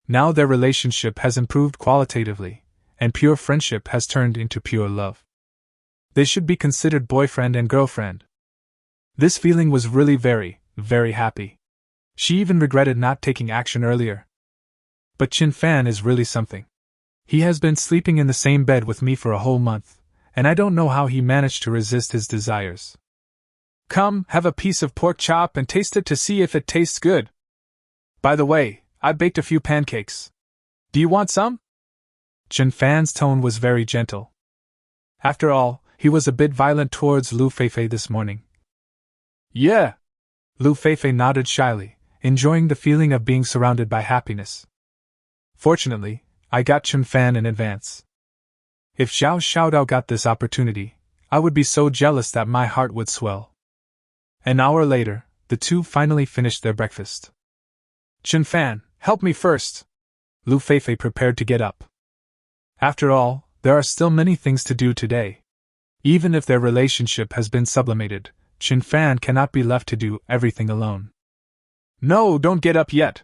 Now their relationship has improved qualitatively, and pure friendship has turned into pure love. They should be considered boyfriend and girlfriend. This feeling was really very, very happy. She even regretted not taking action earlier. But Chin Fan is really something. He has been sleeping in the same bed with me for a whole month, and I don't know how he managed to resist his desires. Come, have a piece of pork chop and taste it to see if it tastes good. By the way, I baked a few pancakes. Do you want some? Chin Fan's tone was very gentle. After all, he was a bit violent towards Lu Feifei this morning. Yeah. Lu Feifei nodded shyly, enjoying the feeling of being surrounded by happiness. Fortunately, I got Chun Fan in advance. If Xiao Xiaodao got this opportunity, I would be so jealous that my heart would swell. An hour later, the two finally finished their breakfast. Chun Fan, help me first! Lu Feifei prepared to get up. After all, there are still many things to do today. Even if their relationship has been sublimated, Chun Fan cannot be left to do everything alone. No, don't get up yet.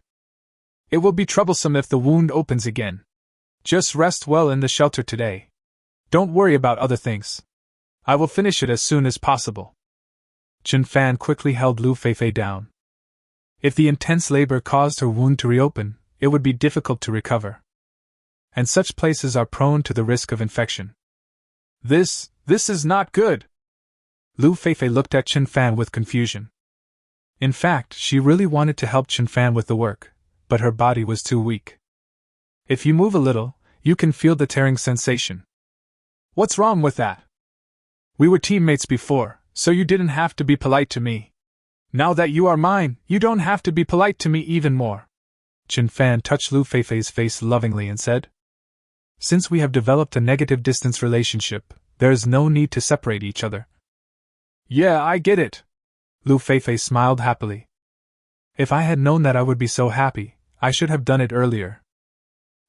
It will be troublesome if the wound opens again. Just rest well in the shelter today. Don't worry about other things. I will finish it as soon as possible. Chun Fan quickly held Lu Feifei down. If the intense labor caused her wound to reopen, it would be difficult to recover. And such places are prone to the risk of infection. This is not good! Lu Feifei looked at Chun Fan with confusion. In fact, she really wanted to help Chun Fan with the work, but her body was too weak. If you move a little, you can feel the tearing sensation. What's wrong with that? We were teammates before, so you didn't have to be polite to me. Now that you are mine, you don't have to be polite to me even more. Chun Fan touched Lu Feifei's face lovingly and said, Since we have developed a negative distance relationship, there is no need to separate each other. Yeah, I get it. Lu Feifei smiled happily. If I had known that I would be so happy, I should have done it earlier.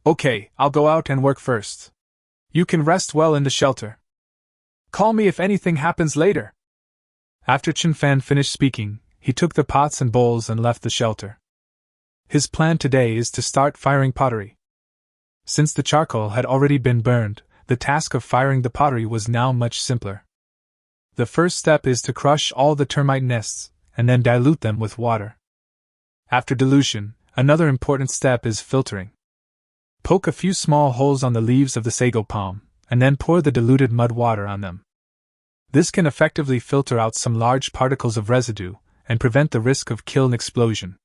Okay, I'll go out and work first. You can rest well in the shelter. Call me if anything happens later. After Chun Fan finished speaking, he took the pots and bowls and left the shelter. His plan today is to start firing pottery. Since the charcoal had already been burned, the task of firing the pottery was now much simpler. The first step is to crush all the termite nests, and then dilute them with water. After dilution, another important step is filtering. Poke a few small holes on the leaves of the sago palm, and then pour the diluted mud water on them. This can effectively filter out some large particles of residue, and prevent the risk of kiln explosion.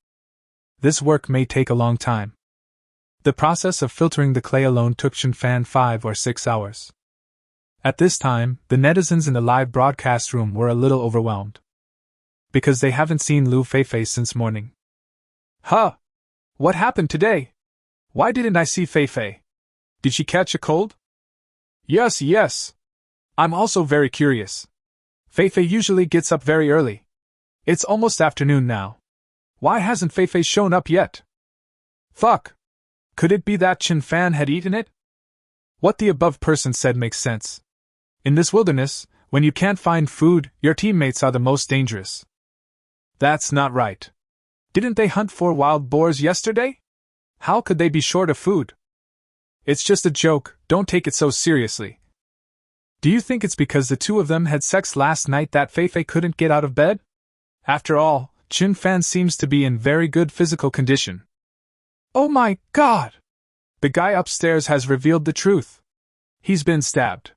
This work may take a long time. The process of filtering the clay alone took Chun Fan 5 or 6 hours. At this time, the netizens in the live broadcast room were a little overwhelmed. Because they haven't seen Lu Feifei since morning. Huh! What happened today? Why didn't I see Feifei? Did she catch a cold? Yes. I'm also very curious. Feifei usually gets up very early. It's almost afternoon now. Why hasn't Feifei shown up yet? Fuck! Could it be that Chun Fan had eaten it? What the above person said makes sense. In this wilderness, when you can't find food, your teammates are the most dangerous. That's not right. Didn't they hunt 4 wild boars yesterday? How could they be short of food? It's just a joke, don't take it so seriously. Do you think it's because the two of them had sex last night that Feifei couldn't get out of bed? After all, Chun Fan seems to be in very good physical condition. Oh my God! The guy upstairs has revealed the truth. He's been stabbed.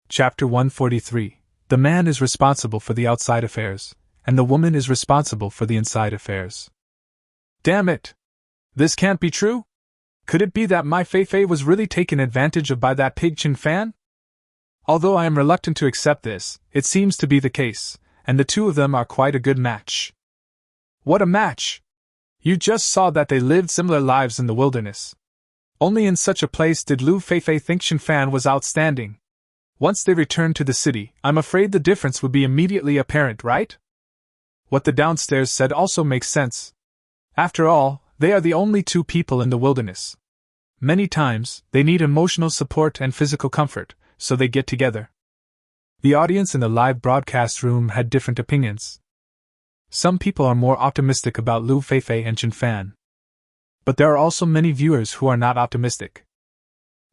Chapter 143. The man is responsible for the outside affairs, and the woman is responsible for the inside affairs. Damn it! This can't be true? Could it be that my Feifei was really taken advantage of by that pig Chun Fan? Although I am reluctant to accept this, it seems to be the case, and the two of them are quite a good match. What a match! You just saw that they lived similar lives in the wilderness. Only in such a place did Lu Feifei think Chun Fan was outstanding. Once they returned to the city, I'm afraid the difference would be immediately apparent, right? What the downstairs said also makes sense. After all, they are the only two people in the wilderness. Many times, they need emotional support and physical comfort, so they get together. The audience in the live broadcast room had different opinions. Some people are more optimistic about Lu Feifei and Chun Fan. But there are also many viewers who are not optimistic.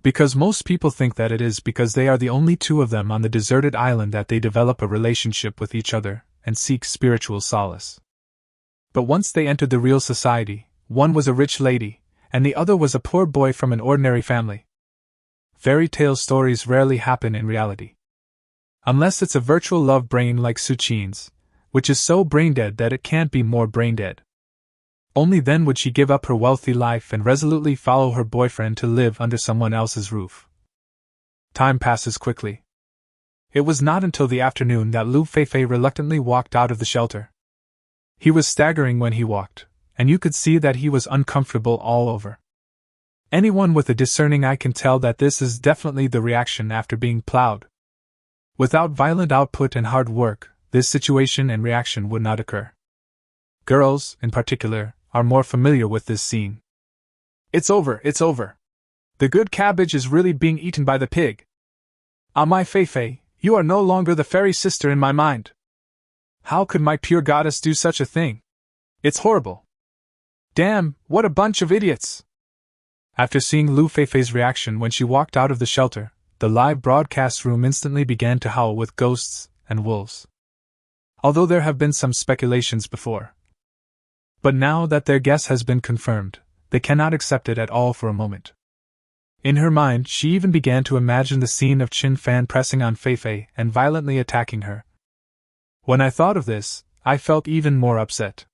Because most people think that it is because they are the only two of them on the deserted island that they develop a relationship with each other and seek spiritual solace. But once they entered the real society, one was a rich lady, and the other was a poor boy from an ordinary family. Fairy tale stories rarely happen in reality. Unless it's a virtual love brain like Suchin's, which is so brain-dead that it can't be more brain-dead. Only then would she give up her wealthy life and resolutely follow her boyfriend to live under someone else's roof. Time passes quickly. It was not until the afternoon that Lu Feifei reluctantly walked out of the shelter. He was staggering when he walked, and you could see that he was uncomfortable all over. Anyone with a discerning eye can tell that this is definitely the reaction after being plowed. Without violent output and hard work, this situation and reaction would not occur. Girls, in particular, are more familiar with this scene. It's over, it's over. The good cabbage is really being eaten by the pig. Ah, my Feifei, you are no longer the fairy sister in my mind. How could my pure goddess do such a thing? It's horrible. Damn, what a bunch of idiots! After seeing Lu Feifei's reaction when she walked out of the shelter, the live broadcast room instantly began to howl with ghosts and wolves. Although there have been some speculations before. But now that their guess has been confirmed, they cannot accept it at all for a moment. In her mind, she even began to imagine the scene of Qin Fan pressing on Feifei and violently attacking her. When I thought of this, I felt even more upset.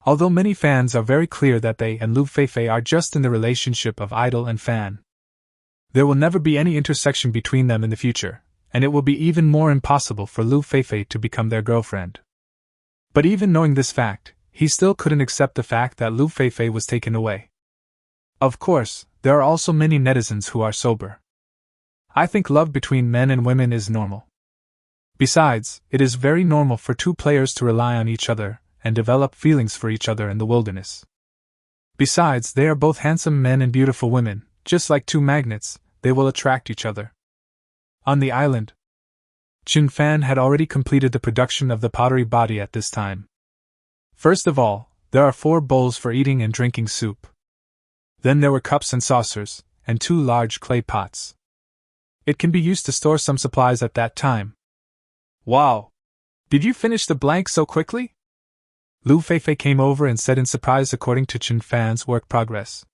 Although many fans are very clear that they and Lu Feifei are just in the relationship of idol and fan. There will never be any intersection between them in the future, and it will be even more impossible for Lu Feifei to become their girlfriend. But even knowing this fact, he still couldn't accept the fact that Lu Feifei was taken away. Of course, there are also many netizens who are sober. I think love between men and women is normal. Besides, it is very normal for two players to rely on each other and develop feelings for each other in the wilderness. Besides, they are both handsome men and beautiful women, just like two magnets, they will attract each other. On the island, Qin Fan had already completed the production of the pottery body at this time. First of all, there are 4 bowls for eating and drinking soup. Then there were cups and saucers, and 2 large clay pots. It can be used to store some supplies at that time. Wow! Did you finish the blank so quickly? Lu Feifei came over and said in surprise according to Qin Fan's work progress.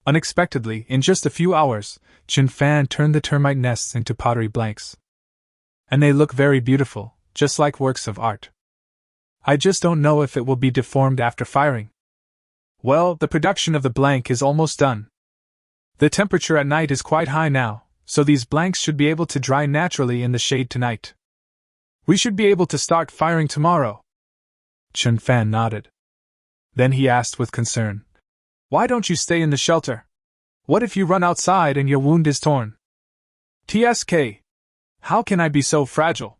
Unexpectedly, in just a few hours, Qin Fan turned the termite nests into pottery blanks. And they look very beautiful, just like works of art. I just don't know if it will be deformed after firing. Well, the production of the blank is almost done. The temperature at night is quite high now, so these blanks should be able to dry naturally in the shade tonight. We should be able to start firing tomorrow. Qin Fan nodded. Then he asked with concern, "Why don't you stay in the shelter? What if you run outside and your wound is torn?" "TSK. How can I be so fragile?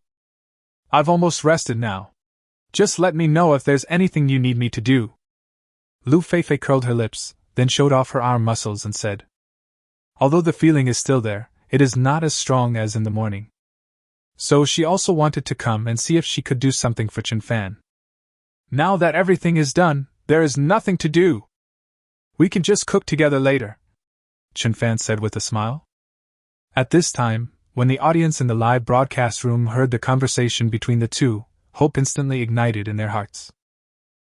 I've almost rested now. Just let me know if there's anything you need me to do." Lu Feifei curled her lips, then showed off her arm muscles and said, "Although the feeling is still there, it is not as strong as in the morning." So she also wanted to come and see if she could do something for Qin Fan. "Now that everything is done, there is nothing to do. We can just cook together later," Qin Fan said with a smile. At this time, when the audience in the live broadcast room heard the conversation between the two, hope instantly ignited in their hearts.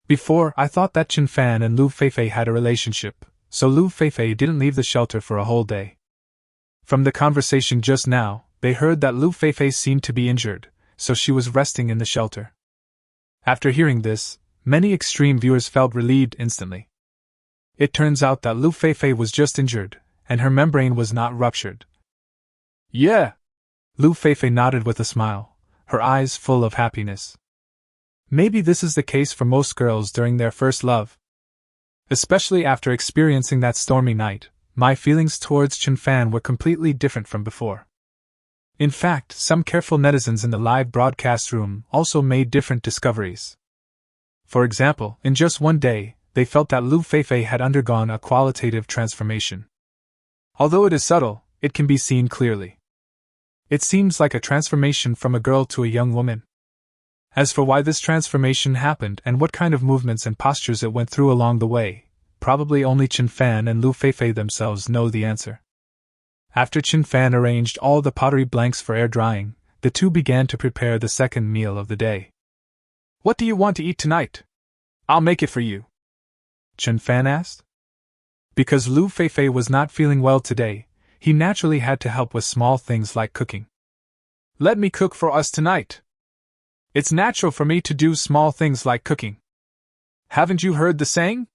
Before, I thought that Qin Fan and Lu Feifei had a relationship, so Lu Feifei didn't leave the shelter for a whole day. From the conversation just now, they heard that Lu Feifei seemed to be injured, so she was resting in the shelter. After hearing this, many extreme viewers felt relieved instantly. It turns out that Lu Feifei was just injured, and her membrane was not ruptured. "Yeah!" Lu Feifei nodded with a smile, her eyes full of happiness. Maybe this is the case for most girls during their first love. Especially after experiencing that stormy night, my feelings towards Qin Fan were completely different from before. In fact, some careful netizens in the live broadcast room also made different discoveries. For example, in just one day, they felt that Lu Feifei had undergone a qualitative transformation. Although it is subtle, it can be seen clearly. It seems like a transformation from a girl to a young woman. As for why this transformation happened and what kind of movements and postures it went through along the way, probably only Qin Fan and Lu Feifei themselves know the answer. After Qin Fan arranged all the pottery blanks for air drying, the two began to prepare the second meal of the day. "What do you want to eat tonight? I'll make it for you," Qin Fan asked. Because Lu Feifei was not feeling well today, he naturally had to help with small things like cooking. "Let me cook for us tonight. It's natural for me to do small things like cooking. Haven't you heard the saying?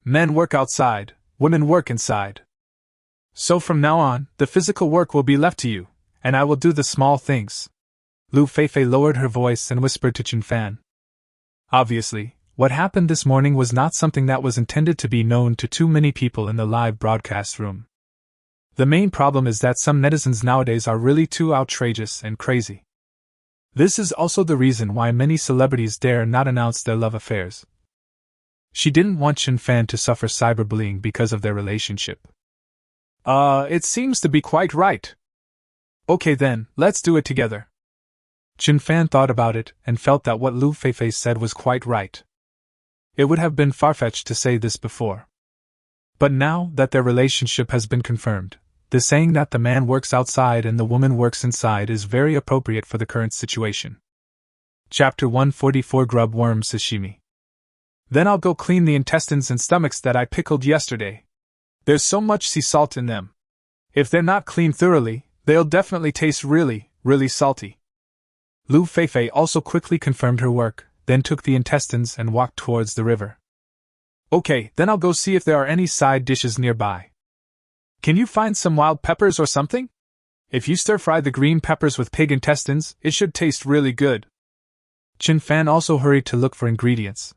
Men work outside, women work inside. So from now on, the physical work will be left to you, and I will do the small things." Lu Feifei lowered her voice and whispered to Qin Fan. Obviously, What happened this morning was not something that was intended to be known to too many people in the live broadcast room. The main problem is that some netizens nowadays are really too outrageous and crazy. This is also the reason why many celebrities dare not announce their love affairs. She didn't want Chen Fan to suffer cyberbullying because of their relationship. It seems to be quite right. Okay then, let's do it together. Chen Fan thought about it and felt that what Lu Feifei said was quite right. It would have been far-fetched to say this before. But now that their relationship has been confirmed, the saying that the man works outside and the woman works inside is very appropriate for the current situation. Chapter 144 Grub Worm Sashimi. Then I'll go clean the intestines and stomachs that I pickled yesterday. There's so much sea salt in them. If they're not cleaned thoroughly, they'll definitely taste really, really salty. Lu Feifei also quickly confirmed her work, then took the intestines and walked towards the river. Okay, then I'll go see if there are any side dishes nearby. Can you find some wild peppers or something? If you stir-fry the green peppers with pig intestines, it should taste really good. Chen Fan also hurried to look for ingredients.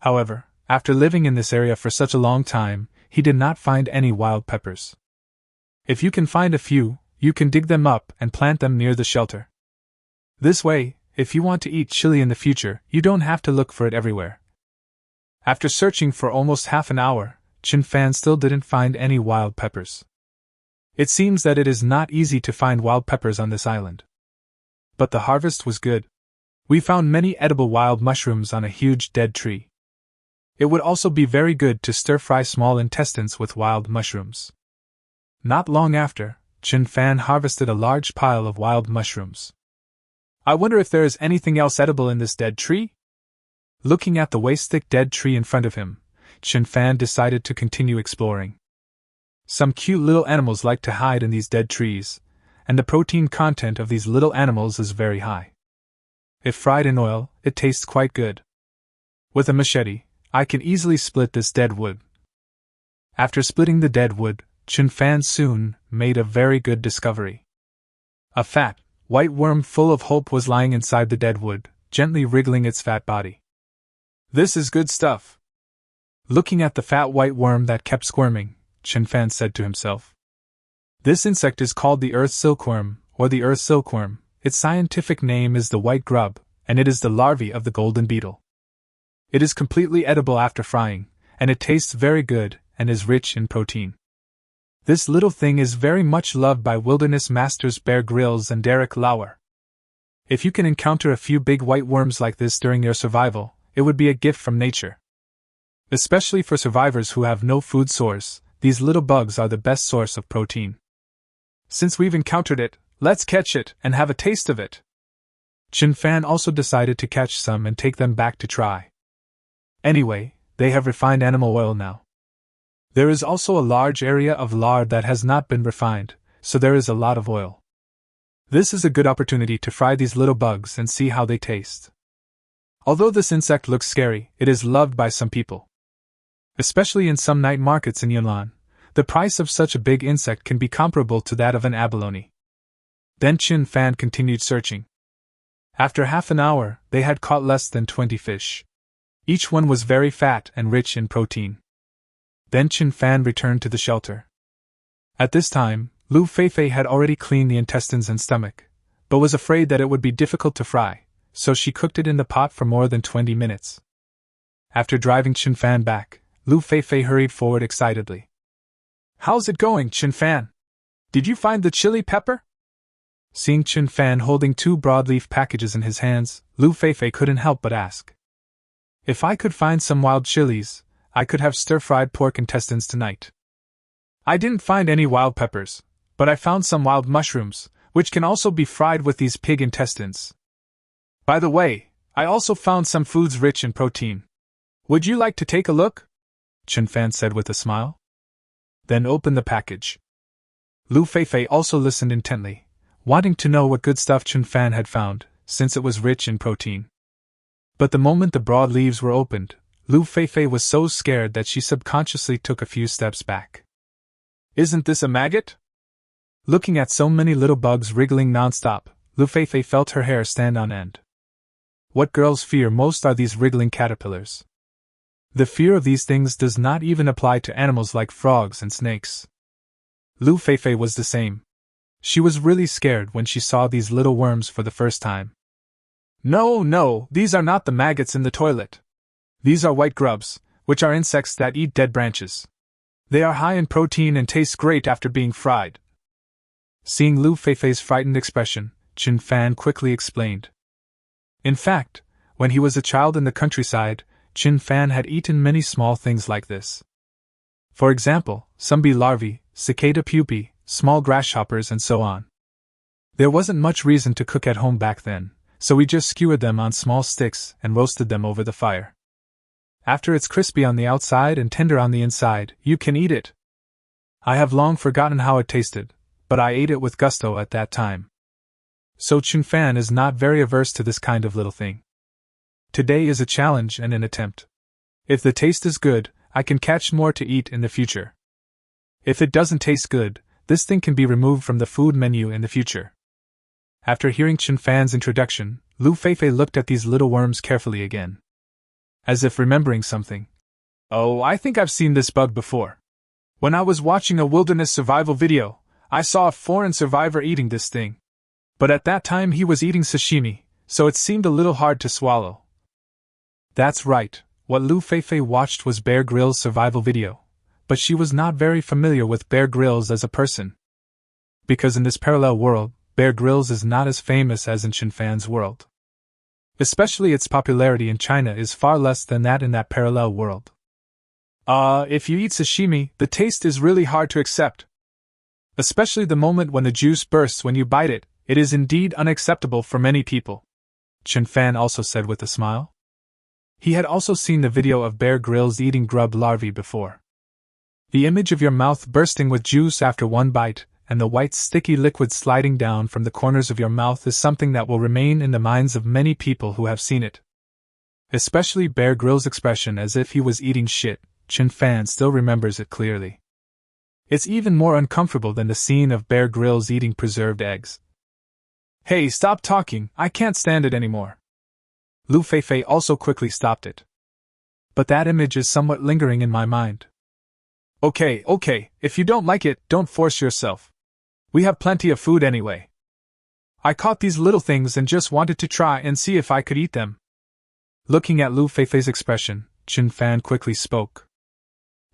However, after living in this area for such a long time, he did not find any wild peppers. If you can find a few, you can dig them up and plant them near the shelter. This way, if you want to eat chili in the future, you don't have to look for it everywhere. After searching for almost half an hour, Chen Fan still didn't find any wild peppers. It seems that it is not easy to find wild peppers on this island. But the harvest was good. We found many edible wild mushrooms on a huge dead tree. It would also be very good to stir-fry small intestines with wild mushrooms. Not long after, Chen Fan harvested a large pile of wild mushrooms. I wonder if there is anything else edible in this dead tree? Looking at the waist-thick dead tree in front of him, Chen Fan decided to continue exploring. Some cute little animals like to hide in these dead trees, and the protein content of these little animals is very high. If fried in oil, it tastes quite good. With a machete, I can easily split this dead wood. After splitting the dead wood, Chen Fan soon made a very good discovery. A fat, white worm full of hope was lying inside the dead wood, gently wriggling its fat body. This is good stuff. Looking at the fat white worm that kept squirming, Chen Fan said to himself. This insect is called the earth silkworm, or the earth silkworm. Its scientific name is the white grub, and it is the larvae of the golden beetle. It is completely edible after frying, and it tastes very good and is rich in protein. This little thing is very much loved by wilderness masters Bear Grylls and Derek Lauer. If you can encounter a few big white worms like this during your survival, it would be a gift from nature. Especially for survivors who have no food source, these little bugs are the best source of protein. Since we've encountered it, let's catch it and have a taste of it. Chen Fan also decided to catch some and take them back to try. Anyway, they have refined animal oil now. There is also a large area of lard that has not been refined, so there is a lot of oil. This is a good opportunity to fry these little bugs and see how they taste. Although this insect looks scary, it is loved by some people. Especially in some night markets in Yunnan, the price of such a big insect can be comparable to that of an abalone. Then Chen Fan continued searching. After half an hour, they had caught less than 20 fish. Each one was very fat and rich in protein. Then Chen Fan returned to the shelter. At this time, Lu Feifei had already cleaned the intestines and stomach, but was afraid that it would be difficult to fry, so she cooked it in the pot for more than 20 minutes. After driving Chen Fan back, Lu Feifei hurried forward excitedly. How's it going, Chen Fan? Did you find the chili pepper? Seeing Chen Fan holding 2 broadleaf packages in his hands, Lu Feifei couldn't help but ask. If I could find some wild chilies, I could have stir-fried pork intestines tonight. I didn't find any wild peppers, but I found some wild mushrooms, which can also be fried with these pig intestines. By the way, I also found some foods rich in protein. Would you like to take a look? Chen Fan said with a smile. Then opened the package. Lu Feifei also listened intently, wanting to know what good stuff Chen Fan had found, since it was rich in protein. But the moment the broad leaves were opened, Lu Feifei was so scared that she subconsciously took a few steps back. Isn't this a maggot? Looking at so many little bugs wriggling non-stop, Lu Feifei felt her hair stand on end. What girls fear most are these wriggling caterpillars. The fear of these things does not even apply to animals like frogs and snakes. Lu Feifei was the same. She was really scared when she saw these little worms for the first time. No, these are not the maggots in the toilet. These are white grubs, which are insects that eat dead branches. They are high in protein and taste great after being fried. Seeing Lu Feifei's frightened expression, Chen Fan quickly explained. In fact, when he was a child in the countryside, Chen Fan had eaten many small things like this. For example, some bee larvae, cicada pupae, small grasshoppers, and so on. There wasn't much reason to cook at home back then, so we just skewered them on small sticks and roasted them over the fire. After it's crispy on the outside and tender on the inside, you can eat it. I have long forgotten how it tasted, but I ate it with gusto at that time. So Chen Fan is not very averse to this kind of little thing. Today is a challenge and an attempt. If the taste is good, I can catch more to eat in the future. If it doesn't taste good, this thing can be removed from the food menu in the future. After hearing Chen Fan's introduction, Lu Feifei looked at these little worms carefully again. As if remembering something. Oh, I think I've seen this bug before. When I was watching a wilderness survival video, I saw a foreign survivor eating this thing. But at that time he was eating sashimi, so it seemed a little hard to swallow. That's right, what Lu Feifei watched was Bear Grylls' survival video, but she was not very familiar with Bear Grylls as a person. Because in this parallel world, Bear Grylls is not as famous as in Chen Fan's world. Especially its popularity in China is far less than that in that parallel world. If you eat sashimi, the taste is really hard to accept. Especially the moment when the juice bursts when you bite it, it is indeed unacceptable for many people. Chen Fan also said with a smile. He had also seen the video of Bear Grylls eating grub larvae before. The image of your mouth bursting with juice after one bite, and the white sticky liquid sliding down from the corners of your mouth is something that will remain in the minds of many people who have seen it. Especially Bear Grylls' expression as if he was eating shit, Chen Fan still remembers it clearly. It's even more uncomfortable than the scene of Bear Grylls eating preserved eggs. Hey, stop talking, I can't stand it anymore. Lu Feifei also quickly stopped it. But that image is somewhat lingering in my mind. Okay, if you don't like it, don't force yourself. We have plenty of food anyway. I caught these little things and just wanted to try and see if I could eat them. Looking at Lu Feifei's expression, Chen Fan quickly spoke.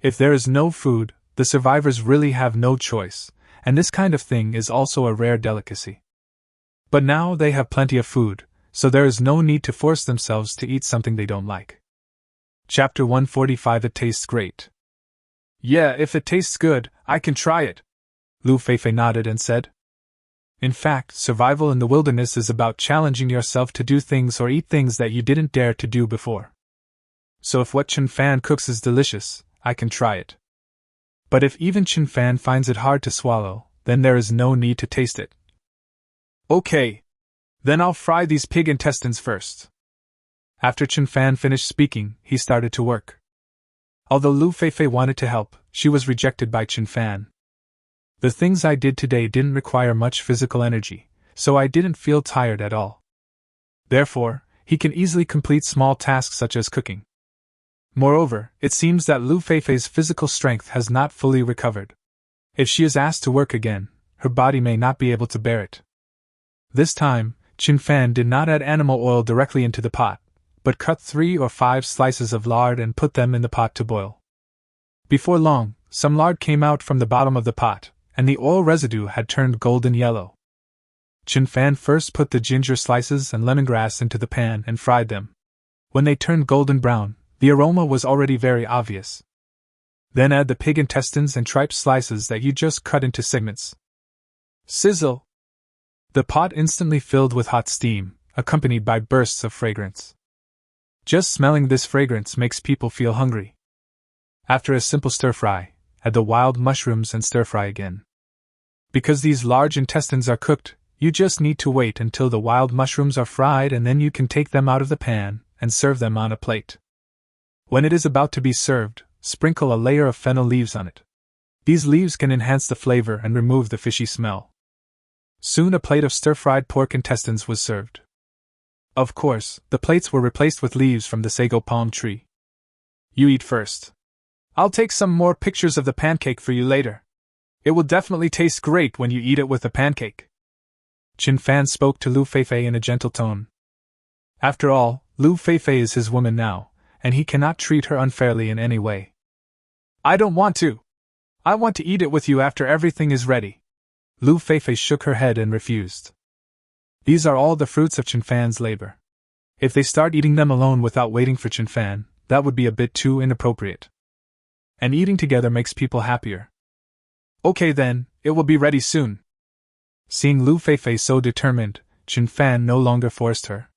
If there is no food, the survivors really have no choice, and this kind of thing is also a rare delicacy. But now they have plenty of food, so there is no need to force themselves to eat something they don't like. Chapter 145. It tastes great. Yeah, if it tastes good, I can try it. Lu Feifei nodded and said. In fact, survival in the wilderness is about challenging yourself to do things or eat things that you didn't dare to do before. So if what Chen Fan cooks is delicious, I can try it. But if even Chen Fan finds it hard to swallow, then there is no need to taste it. Okay. Then I'll fry these pig intestines first. After Chen Fan finished speaking, he started to work. Although Lu Feifei wanted to help, she was rejected by Chen Fan. The things I did today didn't require much physical energy, so I didn't feel tired at all. Therefore, he can easily complete small tasks such as cooking. Moreover, it seems that Lu Feifei's physical strength has not fully recovered. If she is asked to work again, her body may not be able to bear it. This time, Chen Fan did not add animal oil directly into the pot, but cut 3 or 5 slices of lard and put them in the pot to boil. Before long, some lard came out from the bottom of the pot, and the oil residue had turned golden yellow. Chen Fan first put the ginger slices and lemongrass into the pan and fried them. When they turned golden brown, the aroma was already very obvious. Then add the pig intestines and tripe slices that you just cut into segments. Sizzle! The pot instantly filled with hot steam, accompanied by bursts of fragrance. Just smelling this fragrance makes people feel hungry. After a simple stir-fry, add the wild mushrooms and stir-fry again. Because these large intestines are cooked, you just need to wait until the wild mushrooms are fried and then you can take them out of the pan and serve them on a plate. When it is about to be served, sprinkle a layer of fennel leaves on it. These leaves can enhance the flavor and remove the fishy smell. Soon a plate of stir-fried pork intestines was served. Of course, the plates were replaced with leaves from the sago palm tree. You eat first. I'll take some more pictures of the pancake for you later. It will definitely taste great when you eat it with a pancake. Chin Fan spoke to Lu Feifei in a gentle tone. After all, Lu Feifei is his woman now, and he cannot treat her unfairly in any way. I don't want to. I want to eat it with you after everything is ready. Lu Feifei shook her head and refused. These are all the fruits of Chin Fan's labor. If they start eating them alone without waiting for Chin Fan, that would be a bit too inappropriate. And eating together makes people happier. Okay then, it will be ready soon. Seeing Lu Feifei so determined, Chin Fan no longer forced her.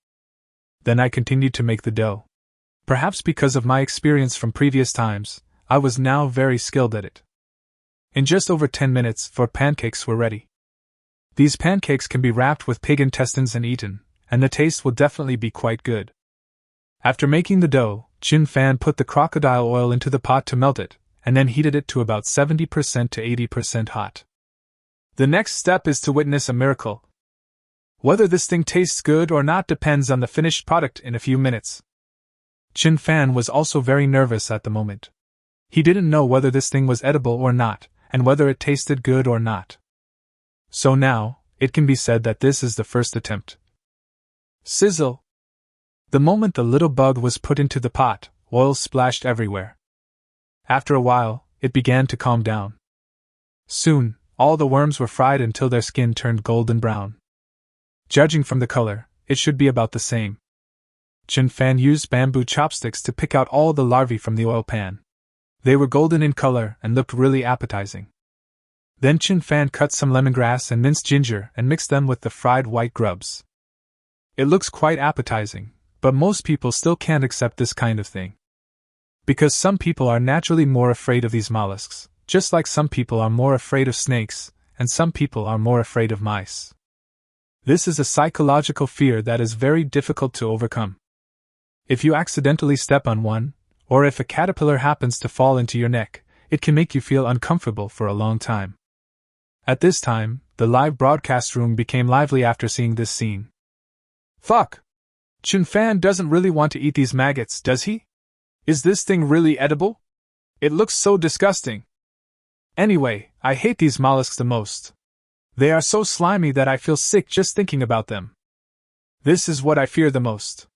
Then I continued to make the dough. Perhaps because of my experience from previous times, I was now very skilled at it. In just over 10 minutes, 4 pancakes were ready. These pancakes can be wrapped with pig intestines and eaten, and the taste will definitely be quite good. After making the dough, Chin Fan put the crocodile oil into the pot to melt it, and then heated it to about 70% to 80% hot. The next step is to witness a miracle. Whether this thing tastes good or not depends on the finished product in a few minutes. Chin Fan was also very nervous at the moment. He didn't know whether this thing was edible or not, and whether it tasted good or not. So now, it can be said that this is the first attempt. Sizzle! The moment the little bug was put into the pot, oil splashed everywhere. After a while, it began to calm down. Soon, all the worms were fried until their skin turned golden brown. Judging from the color, it should be about the same. Chin Fan used bamboo chopsticks to pick out all the larvae from the oil pan. They were golden in color and looked really appetizing. Then Chin Fan cut some lemongrass and minced ginger and mixed them with the fried white grubs. It looks quite appetizing, but most people still can't accept this kind of thing. Because some people are naturally more afraid of these mollusks, just like some people are more afraid of snakes, and some people are more afraid of mice. This is a psychological fear that is very difficult to overcome. If you accidentally step on one, or if a caterpillar happens to fall into your neck, it can make you feel uncomfortable for a long time. At this time, the live broadcast room became lively after seeing this scene. Fuck! Chin Fan doesn't really want to eat these maggots, does he? Is this thing really edible? It looks so disgusting. Anyway, I hate these mollusks the most. They are so slimy that I feel sick just thinking about them. This is what I fear the most.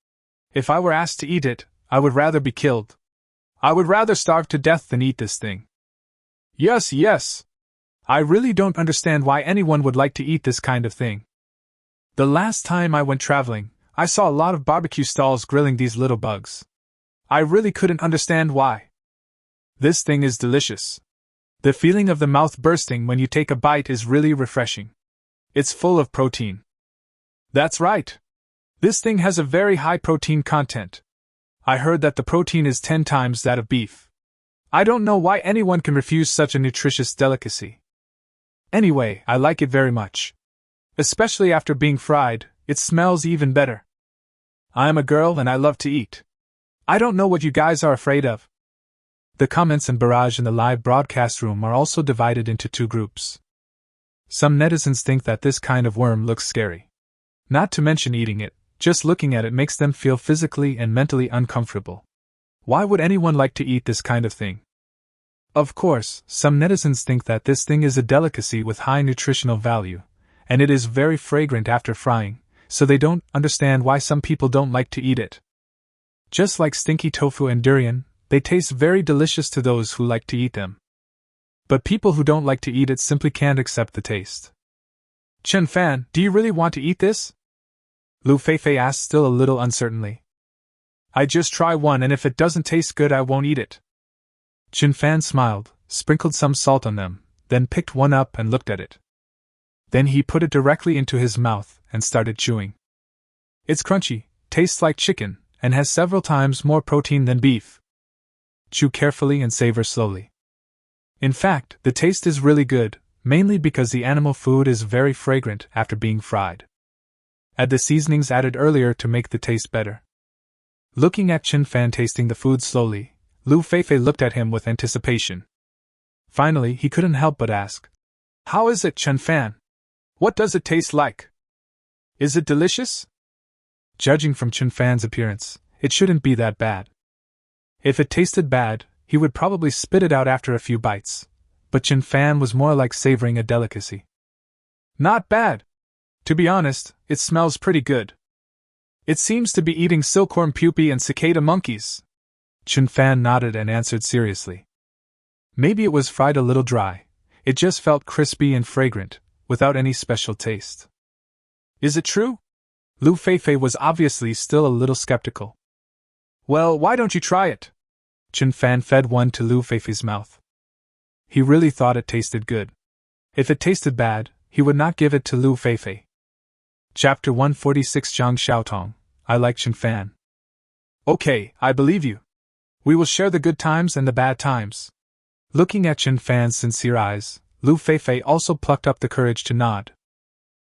If I were asked to eat it, I would rather be killed. I would rather starve to death than eat this thing. Yes. I really don't understand why anyone would like to eat this kind of thing. The last time I went traveling, I saw a lot of barbecue stalls grilling these little bugs. I really couldn't understand why. This thing is delicious. The feeling of the mouth bursting when you take a bite is really refreshing. It's full of protein. That's right. This thing has a very high protein content. I heard that the protein is 10 times that of beef. I don't know why anyone can refuse such a nutritious delicacy. Anyway, I like it very much. Especially after being fried, it smells even better. I am a girl and I love to eat. I don't know what you guys are afraid of. The comments and barrage in the live broadcast room are also divided into 2 groups. Some netizens think that this kind of worm looks scary. Not to mention eating it, just looking at it makes them feel physically and mentally uncomfortable. Why would anyone like to eat this kind of thing? Of course, some netizens think that this thing is a delicacy with high nutritional value, and it is very fragrant after frying, so they don't understand why some people don't like to eat it. Just like stinky tofu and durian, they taste very delicious to those who like to eat them. But people who don't like to eat it simply can't accept the taste. Chin Fan, do you really want to eat this? Lu Feifei asked, still a little uncertainly. I just try one, and if it doesn't taste good I won't eat it. Chin Fan smiled, sprinkled some salt on them, then picked one up and looked at it. Then he put it directly into his mouth and started chewing. It's crunchy, tastes like chicken, and has several times more protein than beef. Chew carefully and savor slowly. In fact, the taste is really good, mainly because the animal food is very fragrant after being fried. Add the seasonings added earlier to make the taste better. Looking at Chin Fan tasting the food slowly, Lu Feifei looked at him with anticipation. Finally, he couldn't help but ask, "How is it, Chin Fan? What does it taste like? Is it delicious?" Judging from Chen Fan's appearance, it shouldn't be that bad. If it tasted bad, he would probably spit it out after a few bites, but Chen Fan was more like savoring a delicacy. Not bad. To be honest, it smells pretty good. It seems to be eating silkworm pupae and cicada monkeys. Chen Fan nodded and answered seriously. Maybe it was fried a little dry. It just felt crispy and fragrant, without any special taste. Is it true? Lu Feifei was obviously still a little skeptical. Well, why don't you try it? Chen Fan fed one to Lu Feifei's mouth. He really thought it tasted good. If it tasted bad, he would not give it to Lu Feifei. Chapter 146 Zhang Xiaotong, I like Chen Fan. Okay, I believe you. We will share the good times and the bad times. Looking at Chen Fan's sincere eyes, Lu Feifei also plucked up the courage to nod.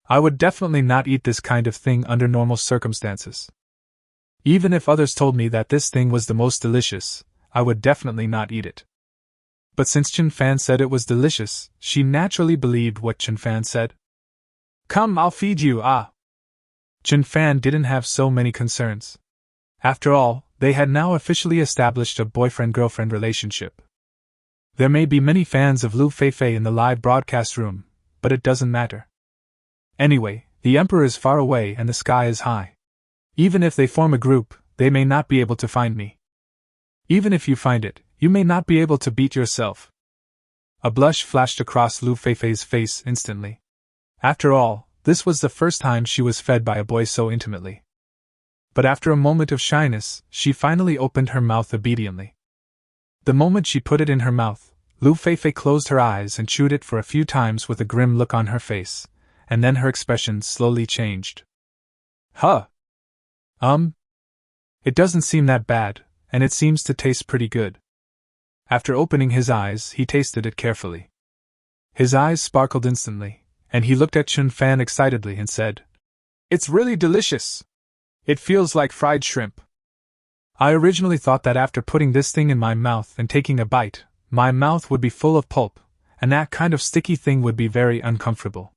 I would definitely not eat this kind of thing under normal circumstances. Even if others told me that this thing was the most delicious, I would definitely not eat it. But since Chen Fan said it was delicious, she naturally believed what Chen Fan said. Come, I'll feed you, Chen Fan didn't have so many concerns. After all, they had now officially established a boyfriend-girlfriend relationship. There may be many fans of Lu Feifei in the live broadcast room, but it doesn't matter. Anyway, the Emperor is far away and the sky is high. Even if they form a group, they may not be able to find me. Even if you find it, you may not be able to beat yourself. A blush flashed across Lu Feifei's face instantly. After all, this was the first time she was fed by a boy so intimately. But after a moment of shyness, she finally opened her mouth obediently. The moment she put it in her mouth, Lu Feifei closed her eyes and chewed it for a few times with a grim look on her face, and then her expression slowly changed. Huh. It doesn't seem that bad, and it seems to taste pretty good. After opening his eyes, he tasted it carefully. His eyes sparkled instantly, and he looked at Chen Fan excitedly and said, It's really delicious. It feels like fried shrimp. I originally thought that after putting this thing in my mouth and taking a bite, my mouth would be full of pulp, and that kind of sticky thing would be very uncomfortable.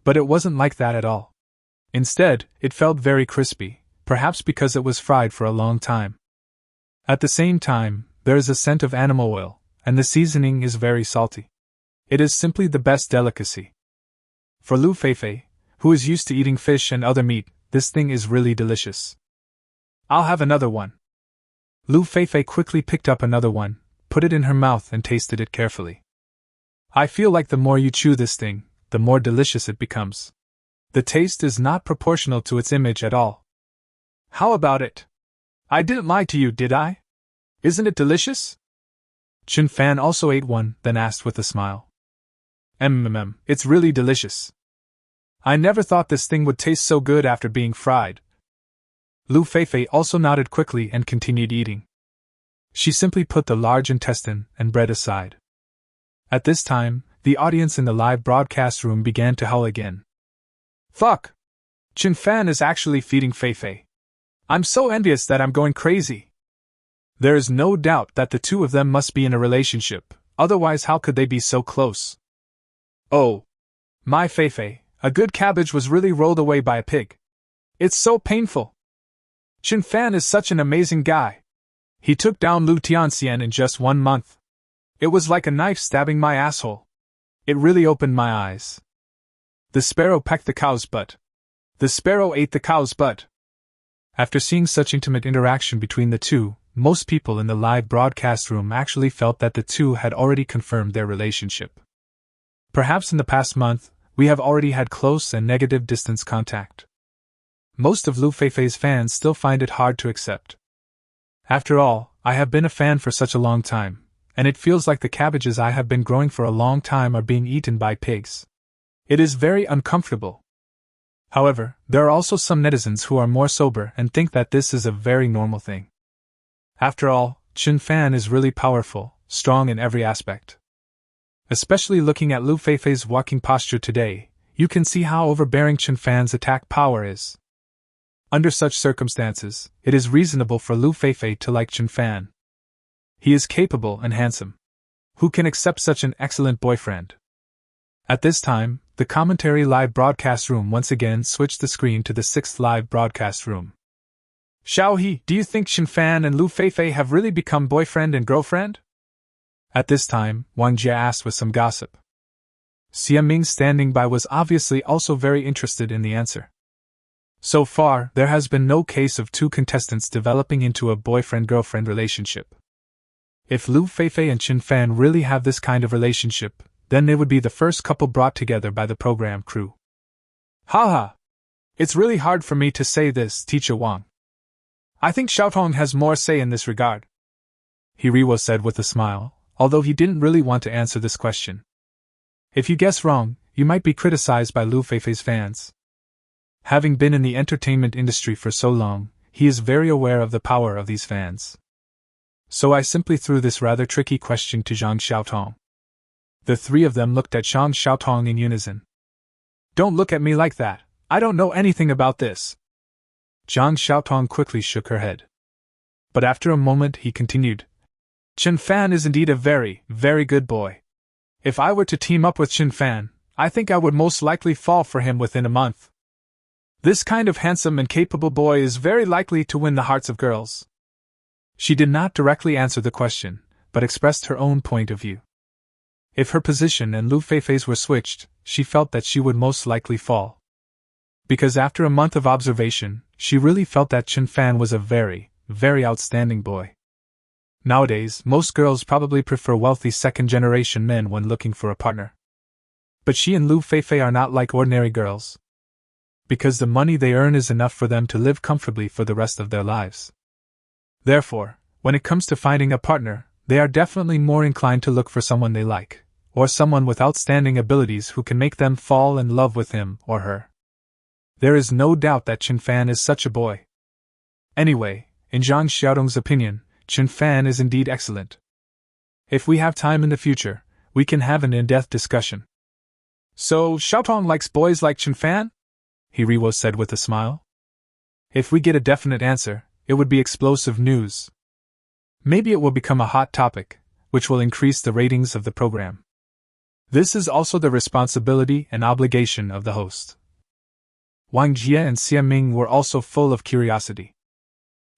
But it wasn't like that at all. Instead, it felt very crispy, perhaps because it was fried for a long time. At the same time, there is a scent of animal oil, and the seasoning is very salty. It is simply the best delicacy. For Lu Feifei, who is used to eating fish and other meat, this thing is really delicious. I'll have another one. Lu Feifei quickly picked up another one, put it in her mouth and tasted it carefully. I feel like the more you chew this thing, the more delicious it becomes. The taste is not proportional to its image at all. How about it? I didn't lie to you, did I? Isn't it delicious? Chen Fan also ate one, then asked with a smile. It's really delicious. I never thought this thing would taste so good after being fried. Lu Feifei also nodded quickly and continued eating. She simply put the large intestine and bread aside. At this time, the audience in the live broadcast room began to howl again. Fuck! Chen Fan is actually feeding Feifei. I'm so envious that I'm going crazy. There is no doubt that the two of them must be in a relationship, otherwise how could they be so close? Oh! My Feifei, a good cabbage was really rolled away by a pig. It's so painful. Chen Fan is such an amazing guy. He took down Lu Tianxian in just 1 month. It was like a knife stabbing my asshole. It really opened my eyes. The sparrow pecked the cow's butt. The sparrow ate the cow's butt. After seeing such intimate interaction between the two, most people in the live broadcast room actually felt that the two had already confirmed their relationship. Perhaps in the past month, we have already had close and negative distance contact. Most of Lu Feifei's fans still find it hard to accept. After all, I have been a fan for such a long time, and it feels like the cabbages I have been growing for a long time are being eaten by pigs. It is very uncomfortable. However, there are also some netizens who are more sober and think that this is a very normal thing. After all, Chen Fan is really powerful, strong in every aspect. Especially looking at Lu Feifei's walking posture today, you can see how overbearing Chen Fan's attack power is. Under such circumstances, it is reasonable for Lu Feifei to like Chen Fan. He is capable and handsome. Who can accept such an excellent boyfriend? At this time, the The commentary live broadcast room once again switched the screen to the 6th live broadcast room. Xiaohe, do you think Shinfan and Lu Feifei have really become boyfriend and girlfriend? At this time, Wang Jie asked with some gossip. Xia Ming standing by was obviously also very interested in the answer. So far, there has been no case of two contestants developing into a boyfriend-girlfriend relationship. If Lu Feifei and Shinfan really have this kind of relationship, then they would be the first couple brought together by the program crew. Haha! It's really hard for me to say this, Teacher Wang. I think Xiaotong has more say in this regard, Hiriwo said with a smile, although he didn't really want to answer this question. If you guess wrong, you might be criticized by Lu Feifei's fans. Having been in the entertainment industry for so long, he is very aware of the power of these fans. So I simply threw this rather tricky question to Zhang Xiaotong. The three of them looked at Zhang Xiaotong in unison. Don't look at me like that, I don't know anything about this. Zhang Xiaotong quickly shook her head. But after a moment he continued. Shinfan is indeed a very, very good boy. If I were to team up with Shinfan, I think I would most likely fall for him within a month. This kind of handsome and capable boy is very likely to win the hearts of girls. She did not directly answer the question, but expressed her own point of view. If her position and Lu Feifei's were switched, she felt that she would most likely fall. Because after a month of observation, she really felt that Shinfan was a very, very outstanding boy. Nowadays, most girls probably prefer wealthy second-generation men when looking for a partner. But she and Lu Feifei are not like ordinary girls. Because the money they earn is enough for them to live comfortably for the rest of their lives. Therefore, when it comes to finding a partner, they are definitely more inclined to look for someone they like, or someone with outstanding abilities who can make them fall in love with him or her. There is no doubt that Shinfan is such a boy. Anyway, in Zhang Xiaotong's opinion, Shinfan is indeed excellent. If we have time in the future, we can have an in-depth discussion. So, Xiaotong likes boys like Shinfan? Hiriwo said with a smile. If we get a definite answer, it would be explosive news. Maybe it will become a hot topic, which will increase the ratings of the program. This is also the responsibility and obligation of the host. Wang Jie and Xia Ming were also full of curiosity.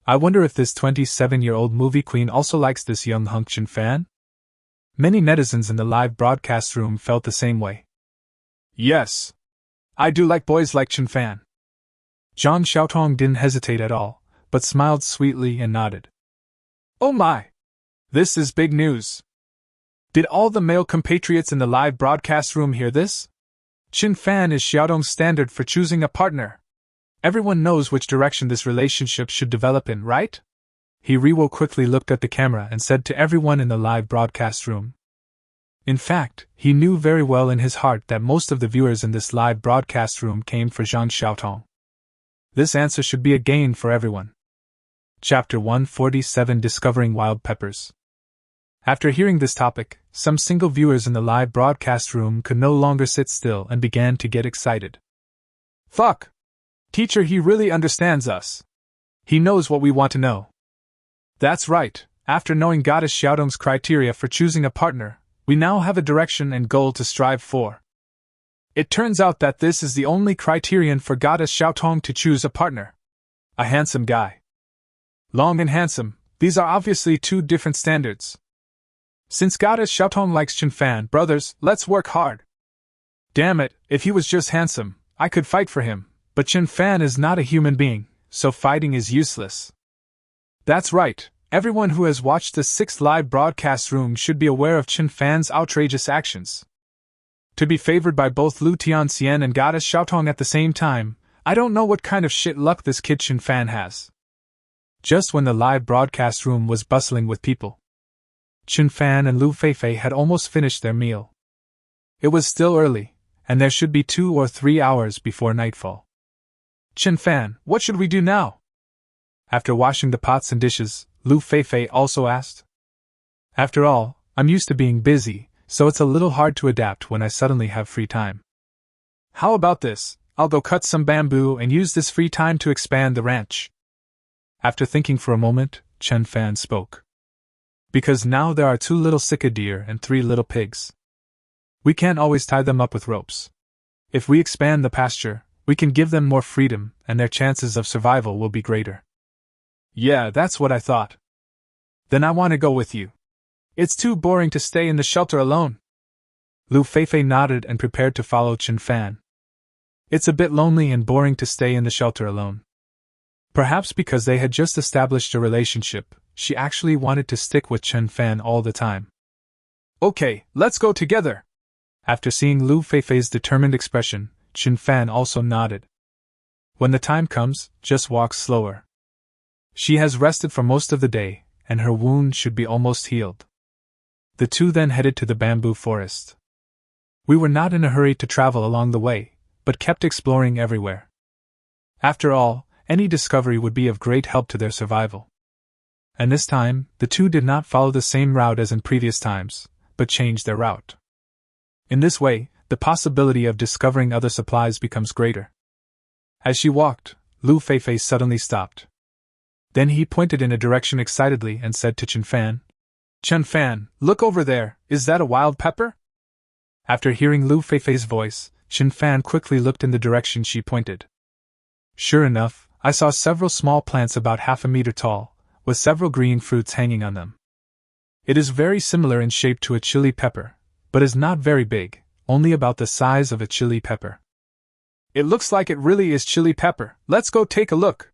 I wonder if this 27-year-old movie queen also likes this young hunk Shinfan? Many netizens in the live broadcast room felt the same way. Yes. I do like boys like Shinfan. Zhang Xiaotong didn't hesitate at all, but smiled sweetly and nodded. Oh my! This is big news. Did all the male compatriots in the live broadcast room hear this? Shinfan is Xiaotong's standard for choosing a partner. Everyone knows which direction this relationship should develop in, right? Hiriwo quickly looked at the camera and said to everyone in the live broadcast room. In fact, he knew very well in his heart that most of the viewers in this live broadcast room came for Zhang Xiaotong. This answer should be a gain for everyone. Chapter 147 Discovering Wild Peppers. After hearing this topic, some single viewers in the live broadcast room could no longer sit still and began to get excited. Fuck! Teacher, he really understands us. He knows what we want to know. That's right, after knowing Goddess Xiaotong's criteria for choosing a partner, we now have a direction and goal to strive for. It turns out that this is the only criterion for Goddess Xiaotong to choose a partner. A handsome guy. Long and handsome, these are obviously two different standards. Since Goddess Xiaotong likes Shinfan, brothers, let's work hard. Damn it, if he was just handsome, I could fight for him, but Shinfan is not a human being, so fighting is useless. That's right, everyone who has watched the 6th live broadcast room should be aware of Shinfan's outrageous actions. To be favored by both Lu Tianxian and Goddess Xiaotong at the same time, I don't know what kind of shit luck this kid Shinfan has. Just when the live broadcast room was bustling with people, Shinfan and Lu Feifei had almost finished their meal. It was still early, and there should be 2 or 3 hours before nightfall. Shinfan, what should we do now? After washing the pots and dishes, Lu Feifei also asked. After all, I'm used to being busy, so it's a little hard to adapt when I suddenly have free time. How about this? I'll go cut some bamboo and use this free time to expand the ranch. After thinking for a moment, Shinfan spoke. Because now there are 2 little cicada deer and 3 little pigs. We can't always tie them up with ropes. If we expand the pasture, we can give them more freedom, and their chances of survival will be greater. Yeah, that's what I thought. Then I want to go with you. It's too boring to stay in the shelter alone. Lu Feifei nodded and prepared to follow Chen Fan. It's a bit lonely and boring to stay in the shelter alone. Perhaps because they had just established a relationship, she actually wanted to stick with Chen Fan all the time. Okay, let's go together. After seeing Lu Feifei's determined expression, Chen Fan also nodded. When the time comes, just walk slower. She has rested for most of the day, and her wound should be almost healed. The two then headed to the bamboo forest. We were not in a hurry to travel along the way, but kept exploring everywhere. After all, any discovery would be of great help to their survival. And this time, the two did not follow the same route as in previous times, but changed their route. In this way, the possibility of discovering other supplies becomes greater. As she walked, Lu Feifei suddenly stopped. Then he pointed in a direction excitedly and said to Chen Fan, "Chen Fan, look over there, is that a wild pepper?" After hearing Lu Feifei's voice, Chen Fan quickly looked in the direction she pointed. Sure enough, I saw several small plants about half a meter tall, with several green fruits hanging on them. It is very similar in shape to a chili pepper, but is not very big, only about the size of a chili pepper. It looks like it really is chili pepper, let's go take a look.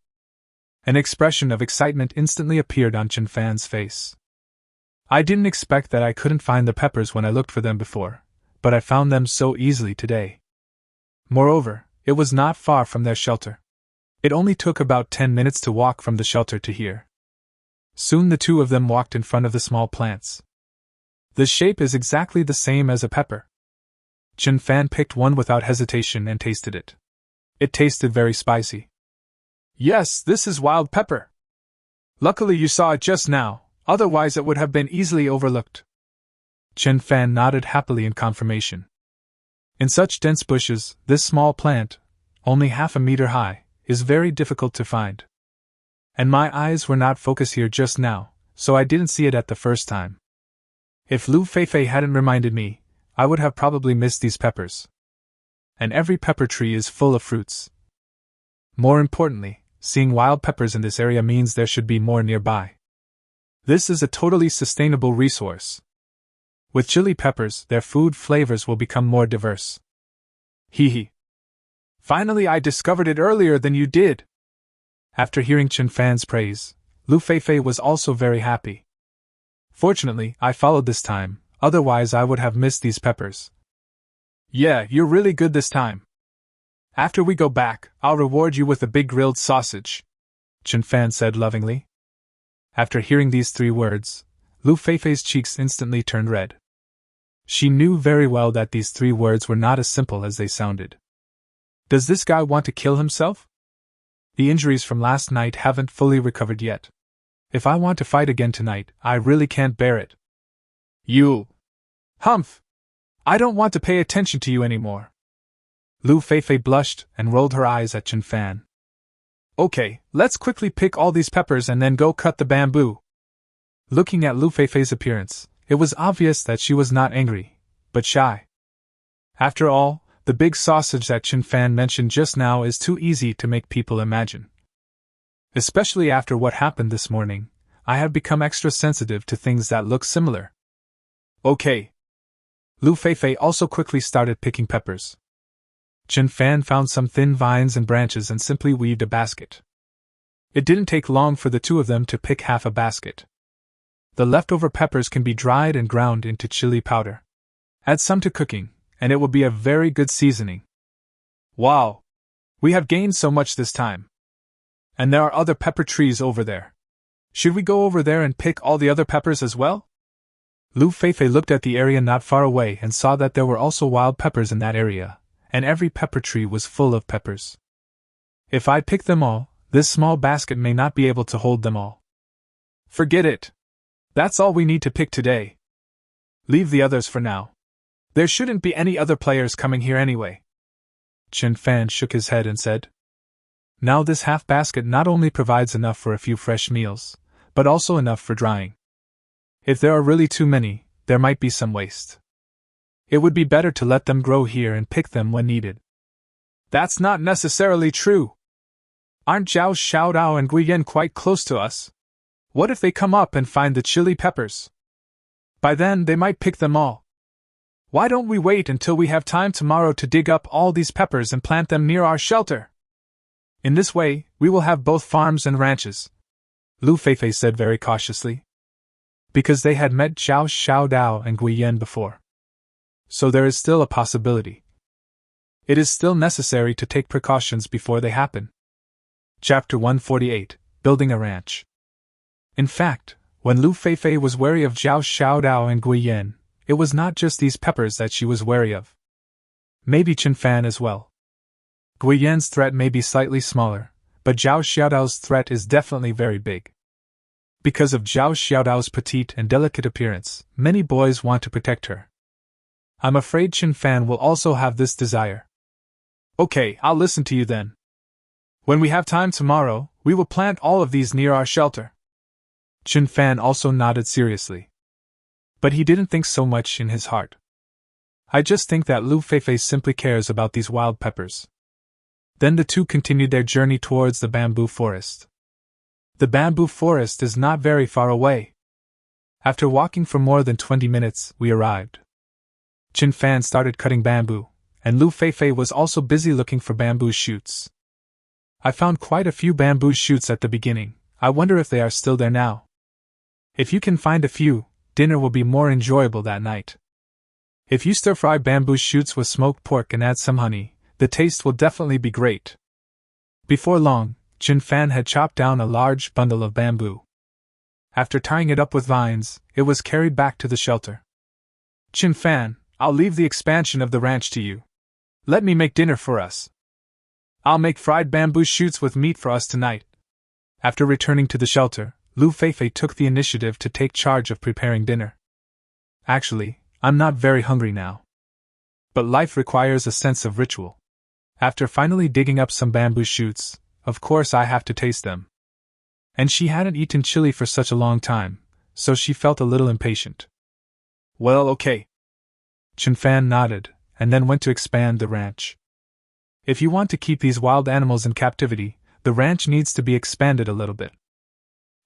An expression of excitement instantly appeared on Chen Fan's face. I didn't expect that I couldn't find the peppers when I looked for them before, but I found them so easily today. Moreover, it was not far from their shelter. It only took about 10 minutes to walk from the shelter to here. Soon the two of them walked in front of the small plants. The shape is exactly the same as a pepper. Chen Fan picked one without hesitation and tasted it. It tasted very spicy. Yes, this is wild pepper. Luckily you saw it just now, otherwise it would have been easily overlooked. Chen Fan nodded happily in confirmation. In such dense bushes, this small plant, only half a meter high, is very difficult to find. And my eyes were not focused here just now, so I didn't see it at the first time. If Lu Feifei hadn't reminded me, I would have probably missed these peppers. And every pepper tree is full of fruits. More importantly, seeing wild peppers in this area means there should be more nearby. This is a totally sustainable resource. With chili peppers, their food flavors will become more diverse. Hee hee. Finally, I discovered it earlier than you did. After hearing Chen Fan's praise, Lu Feifei was also very happy. Fortunately, I followed this time, otherwise I would have missed these peppers. Yeah, you're really good this time. After we go back, I'll reward you with a big grilled sausage, Chen Fan said lovingly. After hearing these 3 words, Lu Feifei's cheeks instantly turned red. She knew very well that these 3 words were not as simple as they sounded. Does this guy want to kill himself? The injuries from last night haven't fully recovered yet. If I want to fight again tonight, I really can't bear it. You! Humph! I don't want to pay attention to you anymore. Lu Feifei blushed and rolled her eyes at Chen Fan. Okay, let's quickly pick all these peppers and then go cut the bamboo. Looking at Lu Feifei's appearance, it was obvious that she was not angry, but shy. After all, the big sausage that Chen Fan mentioned just now is too easy to make people imagine. Especially after what happened this morning, I have become extra sensitive to things that look similar. Okay. Lu Feifei also quickly started picking peppers. Chen Fan found some thin vines and branches and simply weaved a basket. It didn't take long for the two of them to pick half a basket. The leftover peppers can be dried and ground into chili powder. Add some to cooking, and it will be a very good seasoning. Wow! We have gained so much this time. And there are other pepper trees over there. Should we go over there and pick all the other peppers as well? Lu Feifei looked at the area not far away and saw that there were also wild peppers in that area, and every pepper tree was full of peppers. If I pick them all, this small basket may not be able to hold them all. Forget it. That's all we need to pick today. Leave the others for now. There shouldn't be any other players coming here anyway. Chen Fan shook his head and said. Now this half basket not only provides enough for a few fresh meals, but also enough for drying. If there are really too many, there might be some waste. It would be better to let them grow here and pick them when needed. That's not necessarily true. Aren't Zhao Xiaodao and Guiyan quite close to us? What if they come up and find the chili peppers? By then they might pick them all. Why don't we wait until we have time tomorrow to dig up all these peppers and plant them near our shelter? In this way, we will have both farms and ranches, Lu Feifei said very cautiously. Because they had met Zhao Xiaodao and Guiyan before. So there is still a possibility. It is still necessary to take precautions before they happen. Chapter 148, Building a Ranch. In fact, when Lu Feifei was wary of Zhao Xiaodao and Guiyan, it was not just these peppers that she was wary of. Maybe Chen Fan as well. Guiyan's threat may be slightly smaller, but Zhao Xiaodao's threat is definitely very big. Because of Zhao Xiaodao's petite and delicate appearance, many boys want to protect her. I'm afraid Chen Fan will also have this desire. Okay, I'll listen to you then. When we have time tomorrow, we will plant all of these near our shelter. Chen Fan also nodded seriously. But he didn't think so much in his heart. I just think that Lu Feifei simply cares about these wild peppers. Then the two continued their journey towards the bamboo forest. The bamboo forest is not very far away. After walking for more than 20 minutes, we arrived. Chen Fan started cutting bamboo, and Lu Feifei was also busy looking for bamboo shoots. I found quite a few bamboo shoots at the beginning. I wonder if they are still there now. If you can find a few, dinner will be more enjoyable that night. If you stir-fry bamboo shoots with smoked pork and add some honey, the taste will definitely be great. Before long, Chen Fan had chopped down a large bundle of bamboo. After tying it up with vines, it was carried back to the shelter. Chen Fan, I'll leave the expansion of the ranch to you. Let me make dinner for us. I'll make fried bamboo shoots with meat for us tonight. After returning to the shelter, Lu Feifei took the initiative to take charge of preparing dinner. Actually, I'm not very hungry now. But life requires a sense of ritual. After finally digging up some bamboo shoots, of course I have to taste them. And she hadn't eaten chili for such a long time, so she felt a little impatient. Well, okay. Chen Fan nodded, and then went to expand the ranch. If you want to keep these wild animals in captivity, the ranch needs to be expanded a little bit.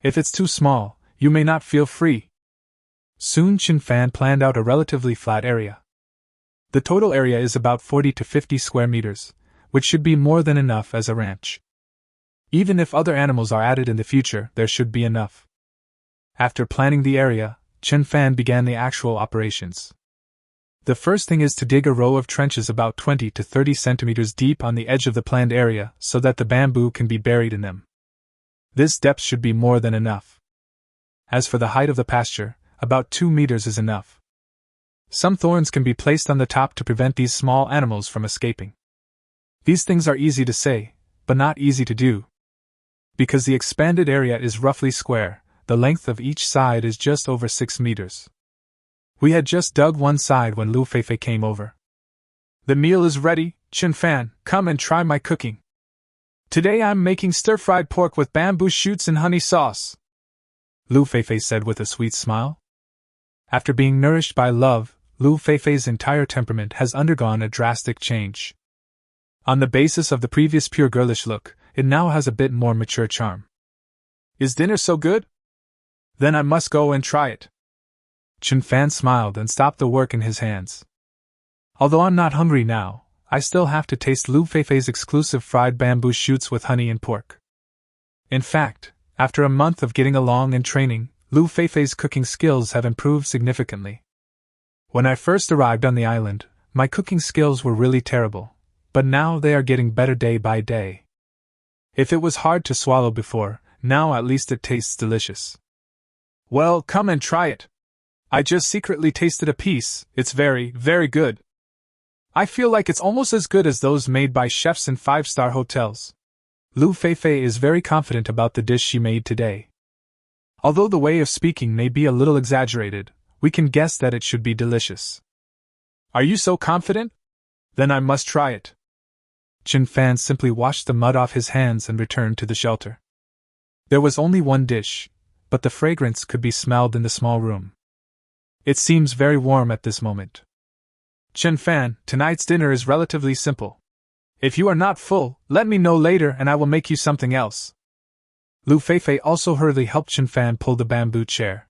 If it's too small, you may not feel free. Soon Chen Fan planned out a relatively flat area. The total area is about 40 to 50 square meters, which should be more than enough as a ranch. Even if other animals are added in the future, there should be enough. After planning the area, Chen Fan began the actual operations. The first thing is to dig a row of trenches about 20 to 30 centimeters deep on the edge of the planned area so that the bamboo can be buried in them. This depth should be more than enough. As for the height of the pasture, about 2 meters is enough. Some thorns can be placed on the top to prevent these small animals from escaping. These things are easy to say, but not easy to do. Because the expanded area is roughly square, the length of each side is just over 6 meters. We had just dug one side when Lu Feifei came over. The meal is ready, Chen Fan, come and try my cooking. Today I'm making stir-fried pork with bamboo shoots and honey sauce, Lu Feifei said with a sweet smile. After being nourished by love, Lu Feifei's entire temperament has undergone a drastic change. On the basis of the previous pure girlish look, it now has a bit more mature charm. Is dinner so good? Then I must go and try it. Chen Fan smiled and stopped the work in his hands. Although I'm not hungry now, I still have to taste Lu Feifei's exclusive fried bamboo shoots with honey and pork. In fact, after a month of getting along and training, Lu Feifei's cooking skills have improved significantly. When I first arrived on the island, my cooking skills were really terrible, but now they are getting better day by day. If it was hard to swallow before, now at least it tastes delicious. Well, come and try it. I just secretly tasted a piece, it's very, very good. I feel like it's almost as good as those made by chefs in 5-star hotels. Lu Feifei is very confident about the dish she made today. Although the way of speaking may be a little exaggerated, we can guess that it should be delicious. Are you so confident? Then I must try it. Chen Fan simply washed the mud off his hands and returned to the shelter. There was only one dish, but the fragrance could be smelled in the small room. It seems very warm at this moment. Chen Fan, tonight's dinner is relatively simple. If you are not full, let me know later and I will make you something else. Lu Feifei also hurriedly helped Chen Fan pull the bamboo chair.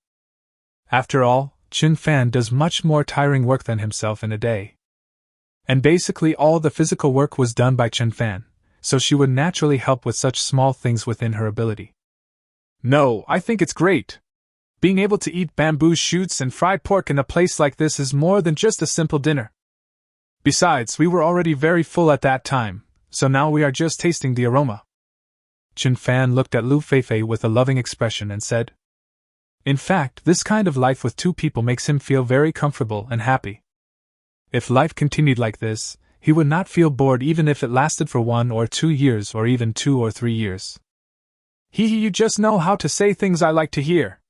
After all, Chen Fan does much more tiring work than himself in a day. And basically all the physical work was done by Chen Fan, so she would naturally help with such small things within her ability. No, I think it's great. Being able to eat bamboo shoots and fried pork in a place like this is more than just a simple dinner. Besides, we were already very full at that time, so now we are just tasting the aroma. Chen Fan looked at Lu Feifei with a loving expression and said, in fact, this kind of life with two people makes him feel very comfortable and happy. If life continued like this, he would not feel bored even if it lasted for 1 or 2 years or even 2 or 3 years. You just know how to say things I like to hear.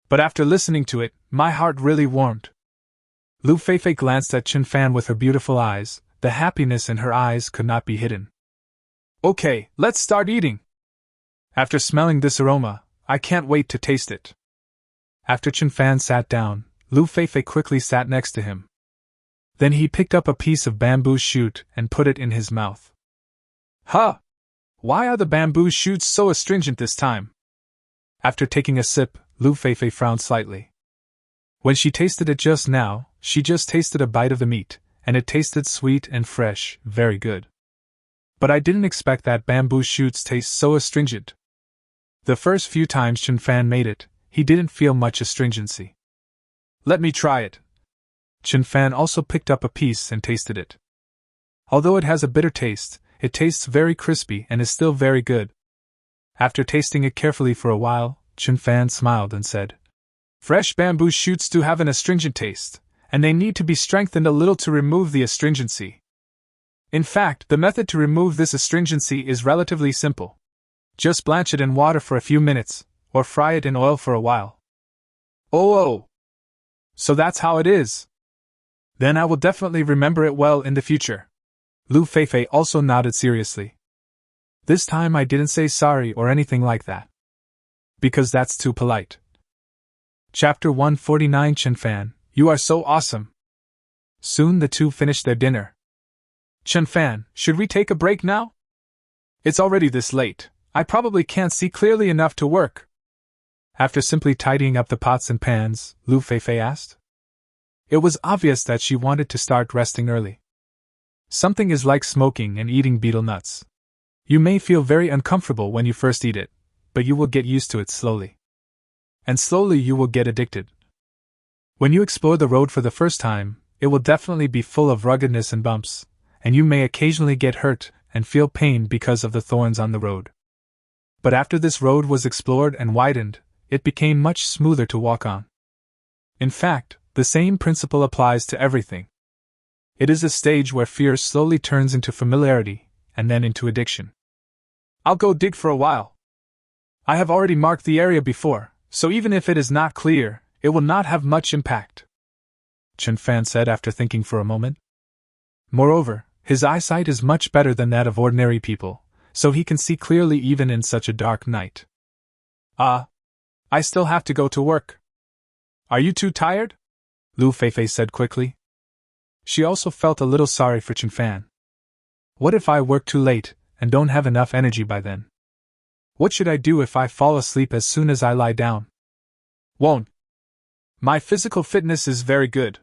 But after listening to it, my heart really warmed. Lu Feifei glanced at Chen Fan with her beautiful eyes. The happiness in her eyes could not be hidden. Okay, let's start eating. After smelling this aroma, I can't wait to taste it. After Chen Fan sat down, Lu Feifei quickly sat next to him. Then he picked up a piece of bamboo shoot and put it in his mouth. Huh! Why are the bamboo shoots so astringent this time? After taking a sip, Lu Feifei frowned slightly. When she tasted it just now, she just tasted a bite of the meat, and it tasted sweet and fresh, very good. But I didn't expect that bamboo shoots taste so astringent. The first few times Chen Fan made it, he didn't feel much astringency. Let me try it. Chen Fan also picked up a piece and tasted it. Although it has a bitter taste, it tastes very crispy and is still very good. After tasting it carefully for a while, Chen Fan smiled and said, fresh bamboo shoots do have an astringent taste, and they need to be strengthened a little to remove the astringency. In fact, the method to remove this astringency is relatively simple. Just blanch it in water for a few minutes, or fry it in oil for a while. Oh! So that's how it is. Then I will definitely remember it well in the future. Lu Feifei also nodded seriously. This time I didn't say sorry or anything like that. Because that's too polite. Chapter 149 Chen Fan, you are so awesome. Soon the two finished their dinner. Chen Fan, should we take a break now? It's already this late. I probably can't see clearly enough to work. After simply tidying up the pots and pans, Lu Feifei asked. It was obvious that she wanted to start resting early. Something is like smoking and eating betel nuts. You may feel very uncomfortable when you first eat it, but you will get used to it slowly. And slowly you will get addicted. When you explore the road for the first time, it will definitely be full of ruggedness and bumps, and you may occasionally get hurt and feel pain because of the thorns on the road. But after this road was explored and widened, it became much smoother to walk on. In fact, the same principle applies to everything. It is a stage where fear slowly turns into familiarity, and then into addiction. I'll go dig for a while. I have already marked the area before, so even if it is not clear, it will not have much impact. Chen Fan said after thinking for a moment. Moreover, his eyesight is much better than that of ordinary people, so he can see clearly even in such a dark night. I still have to go to work. Are you too tired? Lu Feifei said quickly. She also felt a little sorry for Chen Fan. What if I work too late, and don't have enough energy by then? What should I do if I fall asleep as soon as I lie down? Won't. My physical fitness is very good.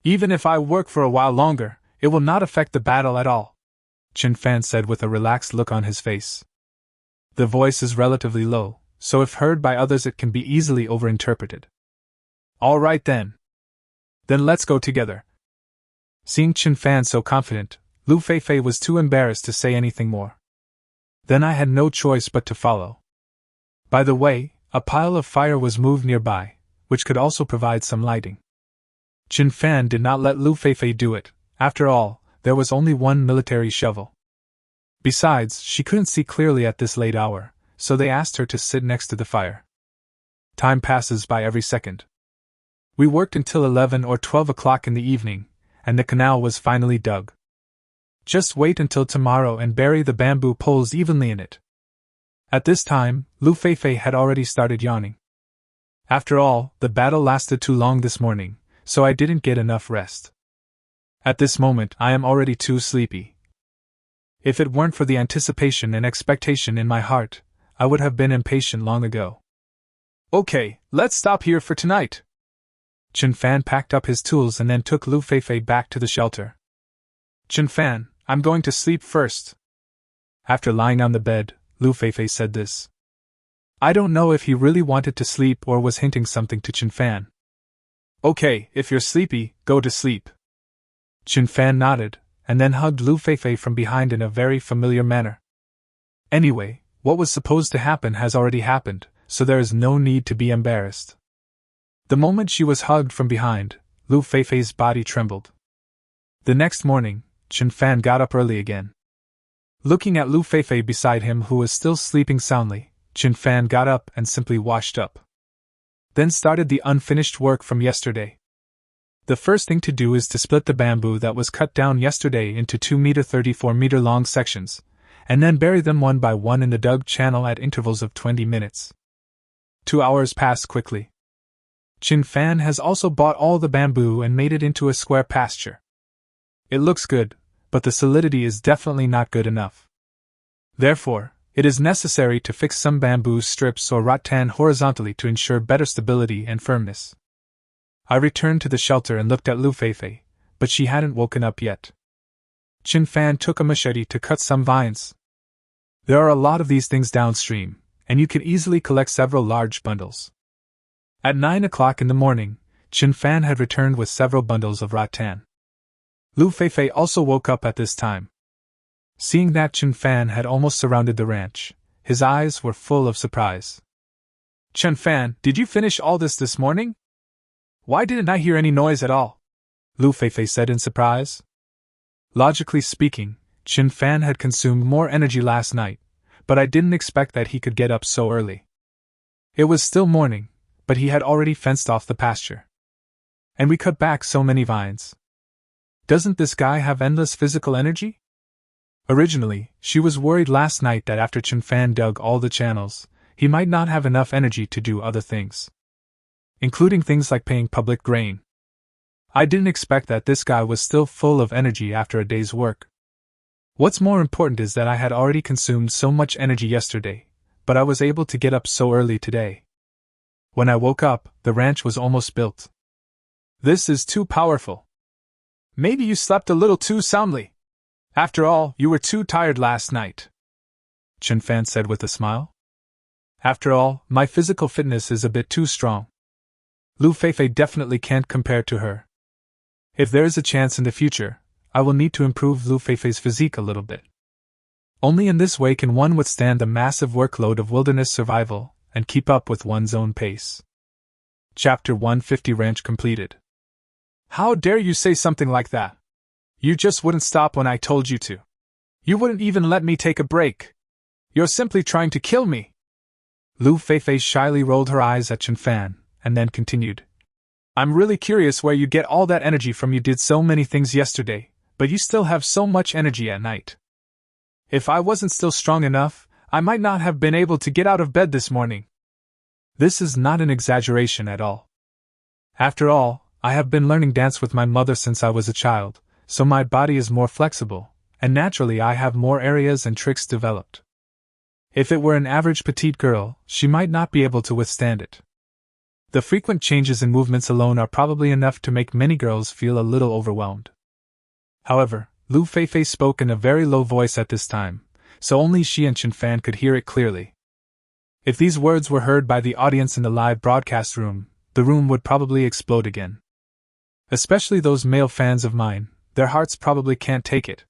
Even if I work for a while longer, it will not affect the battle at all, Chen Fan said with a relaxed look on his face. The voice is relatively low, so if heard by others it can be easily overinterpreted. All right then. Then let's go together. Seeing Chen Fan so confident, Lu Feifei was too embarrassed to say anything more. Then I had no choice but to follow. By the way, a pile of fire was moved nearby, which could also provide some lighting. Chen Fan did not let Lu Feifei do it. After all, there was only one military shovel. Besides, she couldn't see clearly at this late hour, so they asked her to sit next to the fire. Time passes by every second. We worked until 11 or 12 o'clock in the evening, and the canal was finally dug. Just wait until tomorrow and bury the bamboo poles evenly in it. At this time, Lu Feifei had already started yawning. After all, the battle lasted too long this morning, so I didn't get enough rest. At this moment I am already too sleepy. If it weren't for the anticipation and expectation in my heart, I would have been impatient long ago. Okay, let's stop here for tonight. Chen Fan packed up his tools and then took Lu Feifei back to the shelter. Chen Fan, I'm going to sleep first. After lying on the bed, Lu Feifei said this. I don't know if he really wanted to sleep or was hinting something to Chen Fan. Okay, if you're sleepy, go to sleep. Chen Fan nodded, and then hugged Lu Feifei from behind in a very familiar manner. Anyway, what was supposed to happen has already happened, so there is no need to be embarrassed. The moment she was hugged from behind, Lu Feifei's body trembled. The next morning, Chen Fan got up early again. Looking at Lu Feifei beside him who was still sleeping soundly, Chen Fan got up and simply washed up. Then started the unfinished work from yesterday. The first thing to do is to split the bamboo that was cut down yesterday into 2 34 meter long sections, and then bury them one by one in the dug channel at intervals of 20 minutes. 2 hours passed quickly. Chen Fan has also bought all the bamboo and made it into a square pasture. It looks good, but the solidity is definitely not good enough. Therefore, it is necessary to fix some bamboo strips or rattan horizontally to ensure better stability and firmness. I returned to the shelter and looked at Lu Feifei, but she hadn't woken up yet. Chen Fan took a machete to cut some vines. There are a lot of these things downstream, and you can easily collect several large bundles. At 9 o'clock in the morning, Chen Fan had returned with several bundles of rattan. Lu Feifei also woke up at this time. Seeing that Chen Fan had almost surrounded the ranch, his eyes were full of surprise. Chen Fan, did you finish all this morning? Why didn't I hear any noise at all? Lu Feifei said in surprise. Logically speaking, Chen Fan had consumed more energy last night, but I didn't expect that he could get up so early. It was still morning, but he had already fenced off the pasture. And we cut back so many vines. Doesn't this guy have endless physical energy? Originally, she was worried last night that after Chen Fan dug all the channels, he might not have enough energy to do other things, including things like paying public grain. I didn't expect that this guy was still full of energy after a day's work. What's more important is that I had already consumed so much energy yesterday, but I was able to get up so early today. When I woke up, the ranch was almost built. This is too powerful. Maybe you slept a little too soundly. After all, you were too tired last night, Chen Fan said with a smile. After all, my physical fitness is a bit too strong. Lu Feifei definitely can't compare to her. If there is a chance in the future, I will need to improve Lu Feifei's physique a little bit. Only in this way can one withstand the massive workload of wilderness survival and keep up with one's own pace. Chapter 150 Ranch completed. How dare you say something like that? You just wouldn't stop when I told you to. You wouldn't even let me take a break. You're simply trying to kill me. Lu Feifei shyly rolled her eyes at Chen Fan, and then continued. I'm really curious where you get all that energy from. You did so many things yesterday, but you still have so much energy at night. If I wasn't still strong enough, I might not have been able to get out of bed this morning. This is not an exaggeration at all. After all, I have been learning dance with my mother since I was a child, so my body is more flexible, and naturally I have more areas and tricks developed. If it were an average petite girl, she might not be able to withstand it. The frequent changes in movements alone are probably enough to make many girls feel a little overwhelmed. However, Lu Feifei spoke in a very low voice at this time, so only she and Chen Fan could hear it clearly. If these words were heard by the audience in the live broadcast room, the room would probably explode again. Especially those male fans of mine, their hearts probably can't take it.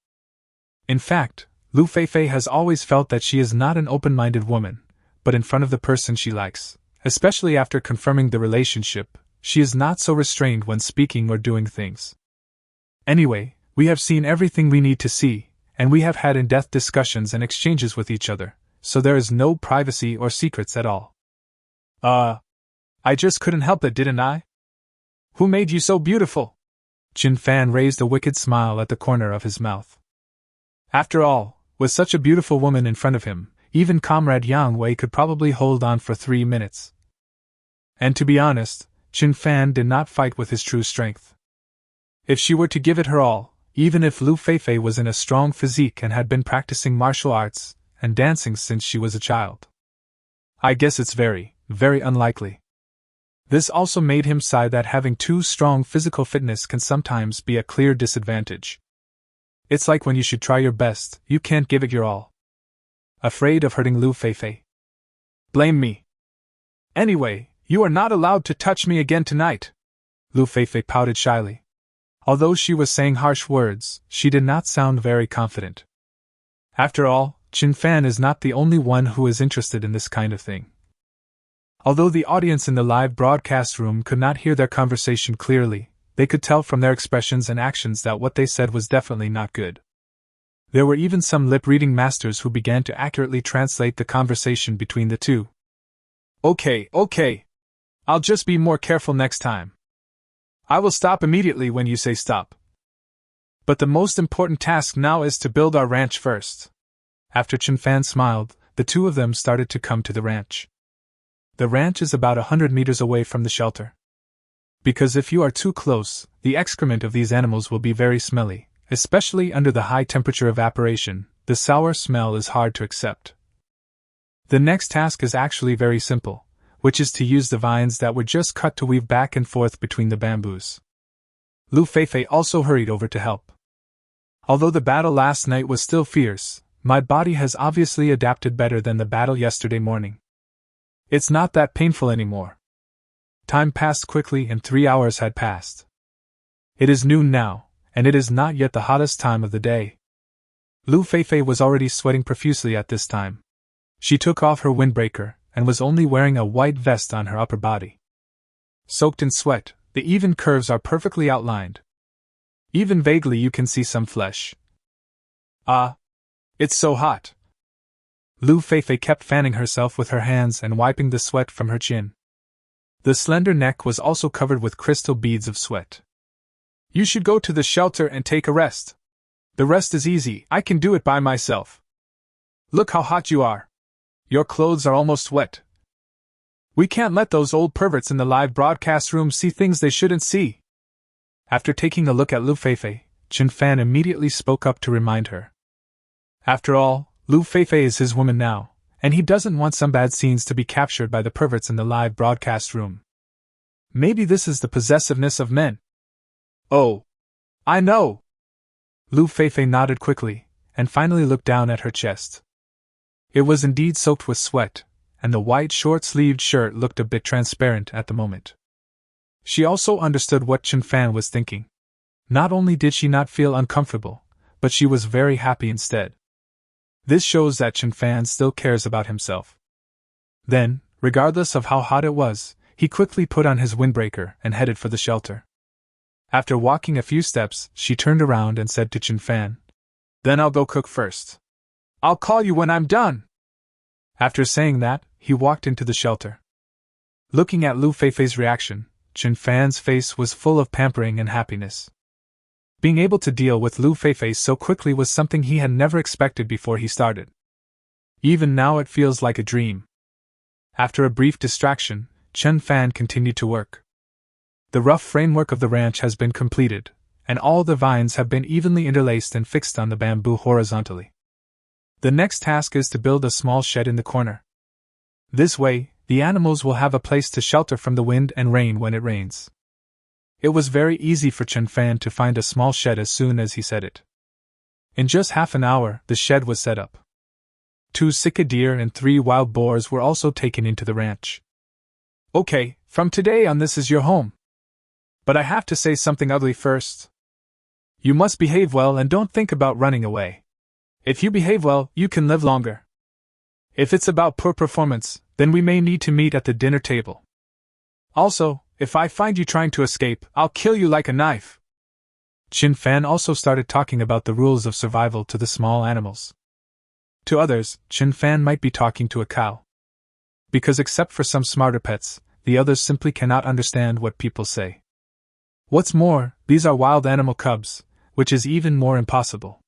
In fact, Lu Feifei has always felt that she is not an open-minded woman, but in front of the person she likes, especially after confirming the relationship, she is not so restrained when speaking or doing things. Anyway, we have seen everything we need to see, and we have had in-depth discussions and exchanges with each other, so there is no privacy or secrets at all. I just couldn't help it, didn't I? Who made you so beautiful? Chen Fan raised a wicked smile at the corner of his mouth. After all, with such a beautiful woman in front of him, even Comrade Yang Wei could probably hold on for 3 minutes. And to be honest, Chen Fan did not fight with his true strength. If she were to give it her all, even if Lu Feifei was in a strong physique and had been practicing martial arts and dancing since she was a child. I guess it's very, very unlikely. This also made him sigh that having too strong physical fitness can sometimes be a clear disadvantage. It's like when you should try your best, you can't give it your all. Afraid of hurting Lu Feifei. Blame me. Anyway, you are not allowed to touch me again tonight. Lu Feifei pouted shyly. Although she was saying harsh words, she did not sound very confident. After all, Qin Fan is not the only one who is interested in this kind of thing. Although the audience in the live broadcast room could not hear their conversation clearly, they could tell from their expressions and actions that what they said was definitely not good. There were even some lip-reading masters who began to accurately translate the conversation between the two. Okay. I'll just be more careful next time. I will stop immediately when you say stop. But the most important task now is to build our ranch first. After Qin Fan smiled, the two of them started to come to the ranch. The ranch is about 100 meters away from the shelter. Because if you are too close, the excrement of these animals will be very smelly, especially under the high temperature evaporation. The sour smell is hard to accept. The next task is actually very simple, which is to use the vines that were just cut to weave back and forth between the bamboos. Lu Feifei also hurried over to help. Although the battle last night was still fierce, my body has obviously adapted better than the battle yesterday morning. It's not that painful anymore. Time passed quickly and 3 hours had passed. It is noon now, and it is not yet the hottest time of the day. Lu Feifei was already sweating profusely at this time. She took off her windbreaker and was only wearing a white vest on her upper body. Soaked in sweat, the even curves are perfectly outlined. Even vaguely you can see some flesh. Ah! It's so hot! Lu Feifei kept fanning herself with her hands and wiping the sweat from her chin. The slender neck was also covered with crystal beads of sweat. You should go to the shelter and take a rest. The rest is easy, I can do it by myself. Look how hot you are. Your clothes are almost wet. We can't let those old perverts in the live broadcast room see things they shouldn't see. After taking a look at Lu Feifei, Qin Fan immediately spoke up to remind her. After all, Lu Feifei is his woman now, and he doesn't want some bad scenes to be captured by the perverts in the live broadcast room. Maybe this is the possessiveness of men. Oh, I know! Lu Feifei nodded quickly, and finally looked down at her chest. It was indeed soaked with sweat, and the white short-sleeved shirt looked a bit transparent at the moment. She also understood what Qin Fan was thinking. Not only did she not feel uncomfortable, but she was very happy instead. This shows that Qin Fan still cares about himself. Then, regardless of how hot it was, he quickly put on his windbreaker and headed for the shelter. After walking a few steps, she turned around and said to Qin Fan, "Then I'll go cook first. I'll call you when I'm done." After saying that, he walked into the shelter. Looking at Lu Feifei's reaction, Qin Fan's face was full of pampering and happiness. Being able to deal with Lu Feifei so quickly was something he had never expected before he started. Even now it feels like a dream. After a brief distraction, Qin Fan continued to work. The rough framework of the ranch has been completed, and all the vines have been evenly interlaced and fixed on the bamboo horizontally. The next task is to build a small shed in the corner. This way, the animals will have a place to shelter from the wind and rain when it rains. It was very easy for Qin Fan to find a small shed as soon as he said it. In just half an hour, the shed was set up. 2 sika deer and 3 wild boars were also taken into the ranch. Okay, from today on this is your home. But I have to say something ugly first. You must behave well and don't think about running away. If you behave well, you can live longer. If it's about poor performance, then we may need to meet at the dinner table. Also, if I find you trying to escape, I'll kill you like a knife. Qin Fan also started talking about the rules of survival to the small animals. To others, Qin Fan might be talking to a cow. Because except for some smarter pets, the others simply cannot understand what people say. What's more, these are wild animal cubs, which is even more impossible.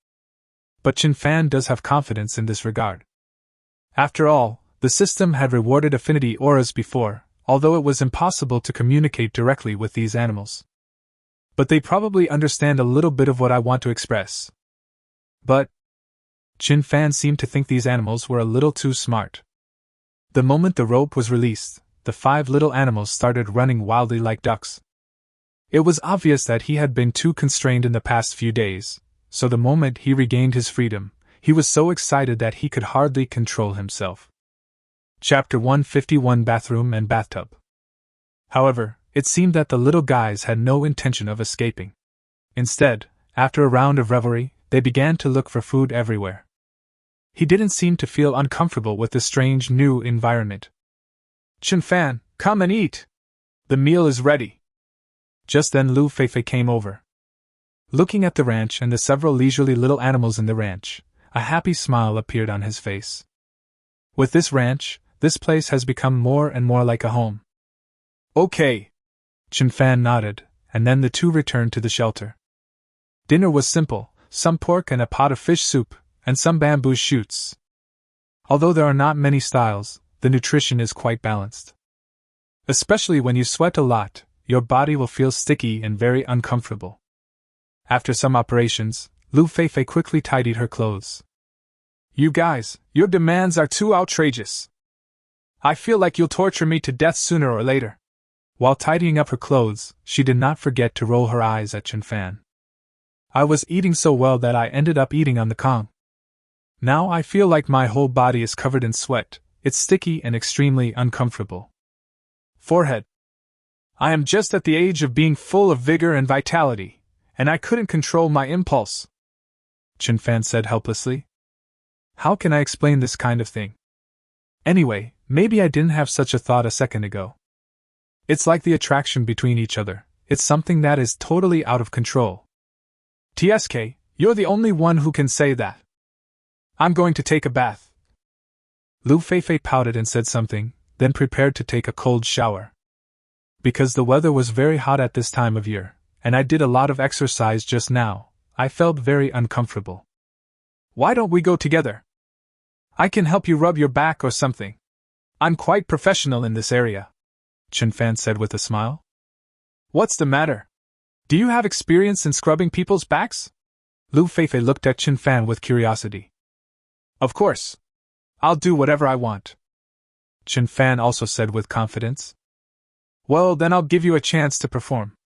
But Qin Fan does have confidence in this regard. After all, the system had rewarded affinity auras before, although it was impossible to communicate directly with these animals. but they probably understand a little bit of what I want to express. But Chin Fan seemed to think these animals were a little too smart. The moment the rope was released, the 5 little animals started running wildly like ducks. It was obvious that he had been too constrained in the past few days, so the moment he regained his freedom, he was so excited that he could hardly control himself. Chapter 151: Bathroom and Bathtub. However, it seemed that the little guys had no intention of escaping. Instead, after a round of revelry, they began to look for food everywhere. He didn't seem to feel uncomfortable with the strange new environment. "Chin Fan, come and eat! The meal is ready." Just then Lu Feifei came over. Looking at the ranch and the several leisurely little animals in the ranch, a happy smile appeared on his face. With this ranch, this place has become more and more like a home. "Okay." Chin Fan nodded, and then the two returned to the shelter. Dinner was simple: some pork and a pot of fish soup, and some bamboo shoots. Although there are not many styles, the nutrition is quite balanced. Especially when you sweat a lot, your body will feel sticky and very uncomfortable. After some operations, Lu Feifei quickly tidied her clothes. "You guys, your demands are too outrageous. I feel like you'll torture me to death sooner or later." While tidying up her clothes, she did not forget to roll her eyes at Chin Fan. "I was eating so well that I ended up eating on the Kong. Now I feel like my whole body is covered in sweat. It's sticky and extremely uncomfortable. Forehead. I am just at the age of being full of vigor and vitality, and I couldn't control my impulse," Chin Fan said helplessly. "How can I explain this kind of thing? Anyway, maybe I didn't have such a thought a second ago. It's like the attraction between each other, it's something that is totally out of control." "TSK, you're the only one who can say that. I'm going to take a bath." Lu Feifei pouted and said something, then prepared to take a cold shower. "Because the weather was very hot at this time of year, and I did a lot of exercise just now, I felt very uncomfortable." "Why don't we go together? I can help you rub your back or something. I'm quite professional in this area," Chin Fan said with a smile. "What's the matter? Do you have experience in scrubbing people's backs?" Lu Feifei looked at Chin Fan with curiosity. "Of course. I'll do whatever I want," Chin Fan also said with confidence. "Well, then I'll give you a chance to perform."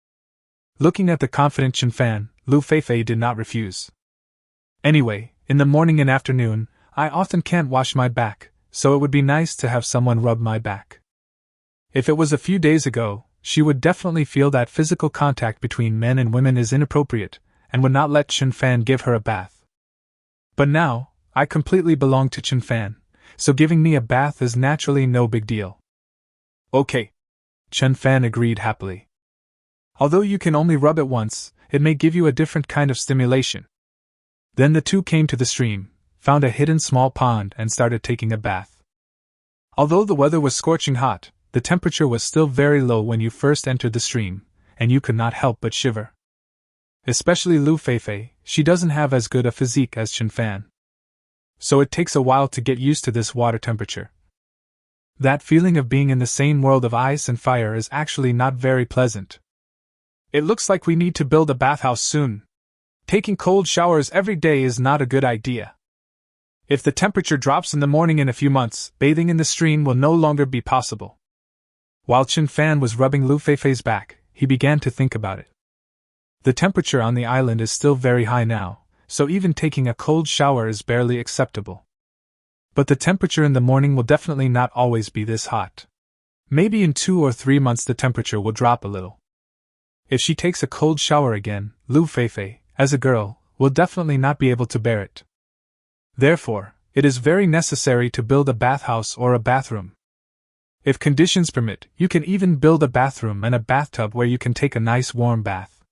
Looking at the confident Chin Fan, Lu Feifei did not refuse. "Anyway, in the morning and afternoon, I often can't wash my back, so it would be nice to have someone rub my back." If it was a few days ago, she would definitely feel that physical contact between men and women is inappropriate, and would not let Chin Fan give her a bath. But now, I completely belong to Chin Fan, so giving me a bath is naturally no big deal. "Okay," Chin Fan agreed happily. "Although you can only rub it once, it may give you a different kind of stimulation." Then the two came to the stream, found a hidden small pond and started taking a bath. Although the weather was scorching hot, the temperature was still very low when you first entered the stream, and you could not help but shiver. Especially Lu Feifei, she doesn't have as good a physique as Chin Fan. So it takes a while to get used to this water temperature. That feeling of being in the same world of ice and fire is actually not very pleasant. "It looks like we need to build a bathhouse soon. Taking cold showers every day is not a good idea. If the temperature drops in the morning in a few months, bathing in the stream will no longer be possible." While Chin Fan was rubbing Lu Feifei's back, he began to think about it. The temperature on the island is still very high now, so even taking a cold shower is barely acceptable. But the temperature in the morning will definitely not always be this hot. Maybe in 2 or 3 months the temperature will drop a little. If she takes a cold shower again, Lu Feifei, as a girl, will definitely not be able to bear it. Therefore, it is very necessary to build a bathhouse or a bathroom. If conditions permit, you can even build a bathroom and a bathtub where you can take a nice warm bath.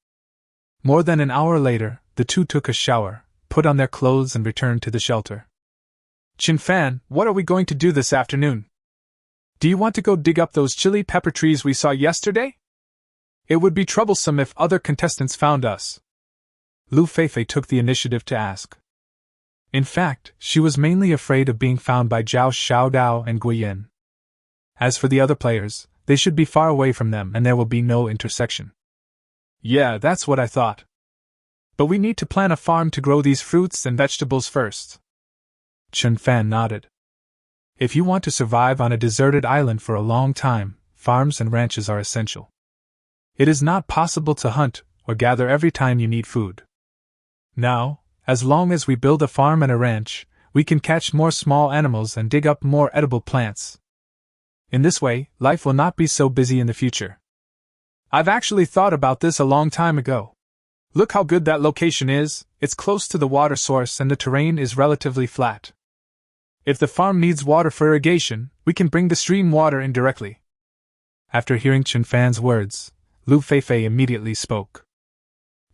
More than an hour later, the two took a shower, put on their clothes and returned to the shelter. "Chin Fan, what are we going to do this afternoon? Do you want to go dig up those chili pepper trees we saw yesterday? It would be troublesome if other contestants found us." Lu Feifei took the initiative to ask. In fact, she was mainly afraid of being found by Zhao Xiaodao and Guiyin. As for the other players, they should be far away from them and there will be no intersection. Yeah, that's what I thought. But we need to plan a farm to grow these fruits and vegetables first. Chun Fan nodded. If you want to survive on a deserted island for a long time, farms and ranches are essential. It is not possible to hunt or gather every time you need food. Now, as long as we build a farm and a ranch, we can catch more small animals and dig up more edible plants. In this way, life will not be so busy in the future. I've actually thought about this a long time ago. Look how good that location is, it's close to the water source and the terrain is relatively flat. If the farm needs water for irrigation, we can bring the stream water in directly. After hearing Chun Fan's words, Lu Feifei immediately spoke.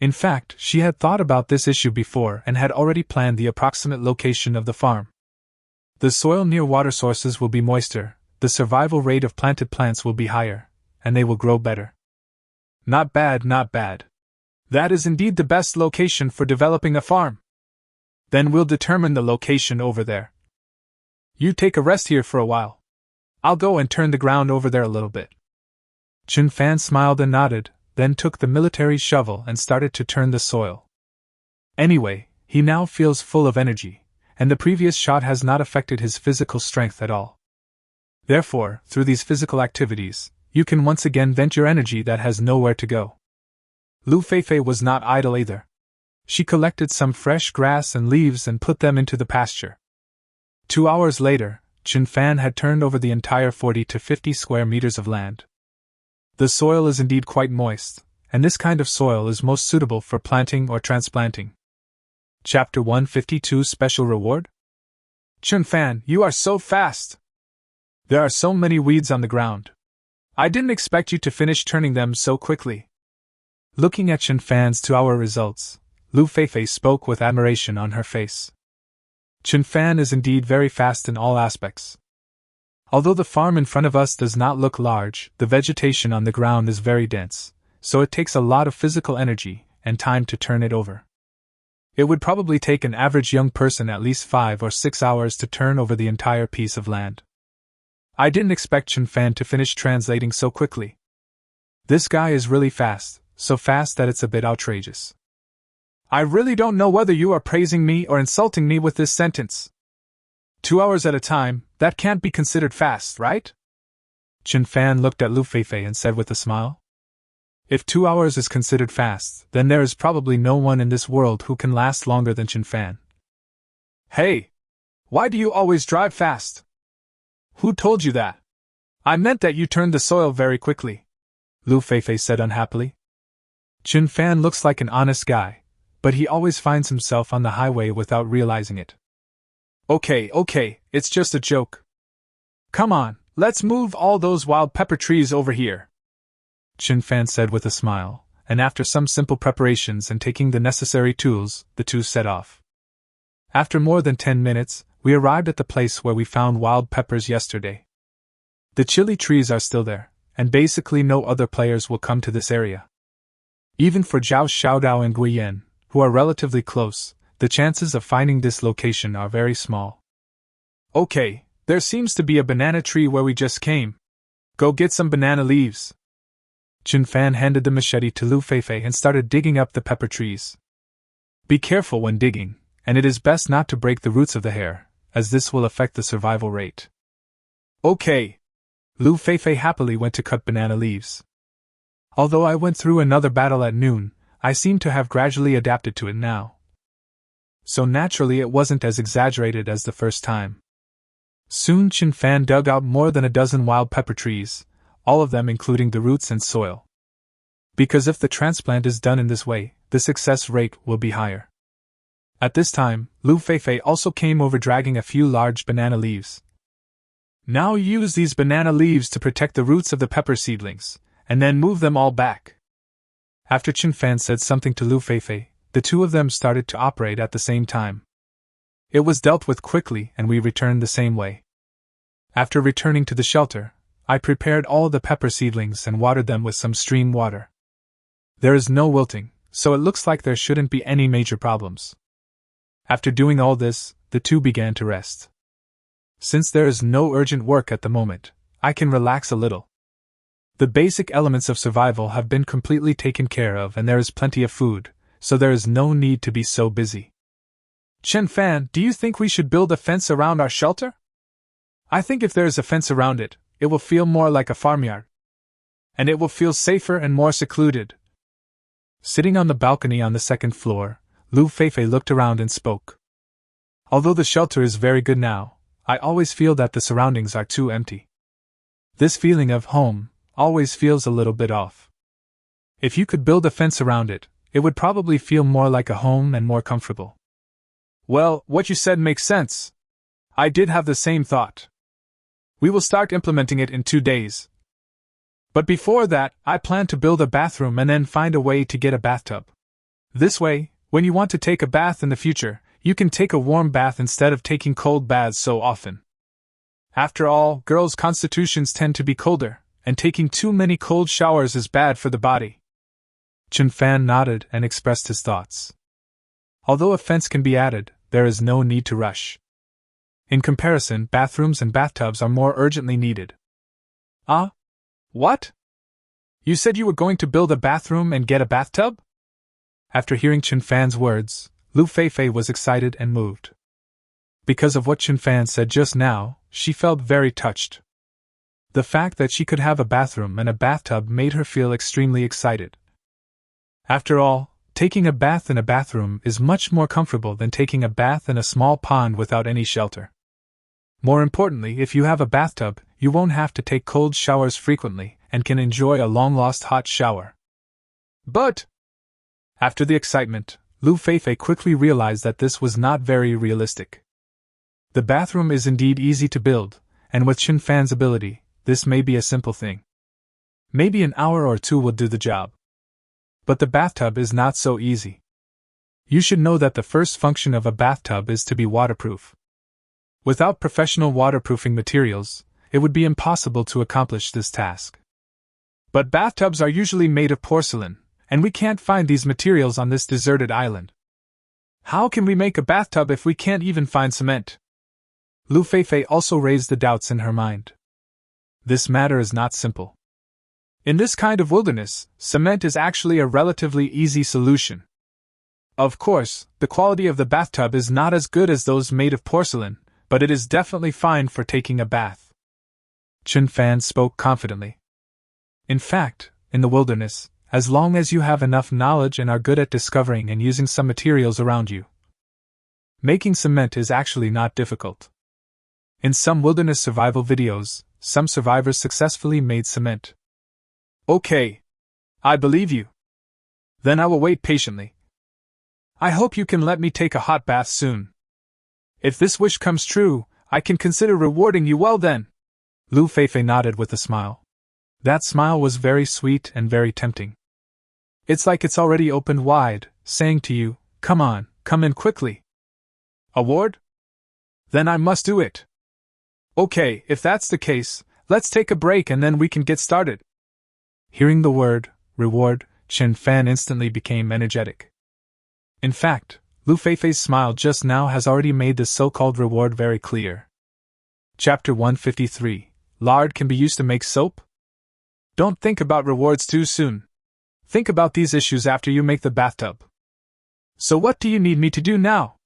In fact, she had thought about this issue before and had already planned the approximate location of the farm. The soil near water sources will be moister, the survival rate of planted plants will be higher, and they will grow better. Not bad, not bad. That is indeed the best location for developing a farm. Then we'll determine the location over there. You take a rest here for a while. I'll go and turn the ground over there a little bit. Chun Fan smiled and nodded, then took the military shovel and started to turn the soil. Anyway, he now feels full of energy, and the previous shot has not affected his physical strength at all. Therefore, through these physical activities, you can once again vent your energy that has nowhere to go. Lu Feifei was not idle either. She collected some fresh grass and leaves and put them into the pasture. 2 hours later, Chun Fan had turned over the entire 40 to 50 square meters of land. The soil is indeed quite moist, and this kind of soil is most suitable for planting or transplanting. Chapter 152 Special Reward? Chun Fan, you are so fast! There are so many weeds on the ground. I didn't expect you to finish turning them so quickly. Looking at Chun Fan's 2-hour results, Lu Feifei spoke with admiration on her face. Chun Fan is indeed very fast in all aspects. Although the farm in front of us does not look large, the vegetation on the ground is very dense, so it takes a lot of physical energy and time to turn it over. It would probably take an average young person at least 5 or 6 hours to turn over the entire piece of land. I didn't expect Chun Fan to finish translating so quickly. This guy is really fast, so fast that it's a bit outrageous. I really don't know whether you are praising me or insulting me with this sentence. 2 hours at a time, that can't be considered fast, right? Chun Fan looked at Lu Feifei and said with a smile. If 2 hours is considered fast, then there is probably no one in this world who can last longer than Chun Fan. Hey! Why do you always drive fast? Who told you that? I meant that you turned the soil very quickly, Lu Feifei said unhappily. Chun Fan looks like an honest guy, but he always finds himself on the highway without realizing it. Okay, it's just a joke. Come on, let's move all those wild pepper trees over here, Chun Fan said with a smile, and after some simple preparations and taking the necessary tools, the two set off. After more than 10 minutes, we arrived at the place where we found wild peppers yesterday. The chili trees are still there, and basically no other players will come to this area. Even for Zhao Xiaodao and Guiyan, who are relatively close, the chances of finding this location are very small. Okay, there seems to be a banana tree where we just came. Go get some banana leaves. Chun Fan handed the machete to Lu Feifei and started digging up the pepper trees. Be careful when digging, and it is best not to break the roots of the hair, as this will affect the survival rate. Okay. Lu Feifei happily went to cut banana leaves. Although I went through another battle at noon, I seem to have gradually adapted to it now. So naturally it wasn't as exaggerated as the first time. Soon Chun Fan dug out more than a dozen wild pepper trees, all of them including the roots and soil. Because if the transplant is done in this way, the success rate will be higher. At this time, Lu Feifei also came over dragging a few large banana leaves. Now use these banana leaves to protect the roots of the pepper seedlings, and then move them all back. After Chun Fan said something to Lu Feifei, the two of them started to operate at the same time. It was dealt with quickly and we returned the same way. After returning to the shelter, I prepared all the pepper seedlings and watered them with some stream water. There is no wilting, so it looks like there shouldn't be any major problems. After doing all this, the two began to rest. Since there is no urgent work at the moment, I can relax a little. The basic elements of survival have been completely taken care of and there is plenty of food, so there is no need to be so busy. Chen Fan, do you think we should build a fence around our shelter? I think if there is a fence around it, it will feel more like a farmyard. And it will feel safer and more secluded. Sitting on the balcony on the second floor, Lu Feifei looked around and spoke. Although the shelter is very good now, I always feel that the surroundings are too empty. This feeling of home always feels a little bit off. If you could build a fence around it, it would probably feel more like a home and more comfortable. Well, what you said makes sense. I did have the same thought. We will start implementing it in 2 days. But before that, I plan to build a bathroom and then find a way to get a bathtub. This way, when you want to take a bath in the future, you can take a warm bath instead of taking cold baths so often. After all, girls' constitutions tend to be colder, and taking too many cold showers is bad for the body. Chen Fan nodded and expressed his thoughts. Although a fence can be added, there is no need to rush. In comparison, bathrooms and bathtubs are more urgently needed. Ah? What? You said you were going to build a bathroom and get a bathtub? After hearing Chen Fan's words, Lu Feifei was excited and moved. Because of what Chen Fan said just now, she felt very touched. The fact that she could have a bathroom and a bathtub made her feel extremely excited. After all, taking a bath in a bathroom is much more comfortable than taking a bath in a small pond without any shelter. More importantly, if you have a bathtub, you won't have to take cold showers frequently and can enjoy a long-lost hot shower. But after the excitement, Lu Feifei quickly realized that this was not very realistic. The bathroom is indeed easy to build, and with Chen Fan's ability, this may be a simple thing. Maybe an hour or 2 will do the job. But the bathtub is not so easy. You should know that the first function of a bathtub is to be waterproof. Without professional waterproofing materials, it would be impossible to accomplish this task. But bathtubs are usually made of porcelain, and we can't find these materials on this deserted island. How can we make a bathtub if we can't even find cement? Lu Feifei also raised the doubts in her mind. This matter is not simple. In this kind of wilderness, cement is actually a relatively easy solution. Of course, the quality of the bathtub is not as good as those made of porcelain, but it is definitely fine for taking a bath. Chen Fan spoke confidently. In fact, in the wilderness, as long as you have enough knowledge and are good at discovering and using some materials around you, making cement is actually not difficult. In some wilderness survival videos, some survivors successfully made cement. Okay. I believe you. Then I will wait patiently. I hope you can let me take a hot bath soon. If this wish comes true, I can consider rewarding you well then. Lu Feifei nodded with a smile. That smile was very sweet and very tempting. It's like it's already opened wide, saying to you, come on, come in quickly. Award? Then I must do it. Okay, if that's the case, let's take a break and then we can get started. Hearing the word, reward, Chen Fan instantly became energetic. In fact, Lu Feifei's smile just now has already made the so-called reward very clear. Chapter 153. Lard can be used to make soap? Don't think about rewards too soon. Think about these issues after you make the bathtub. So what do you need me to do now?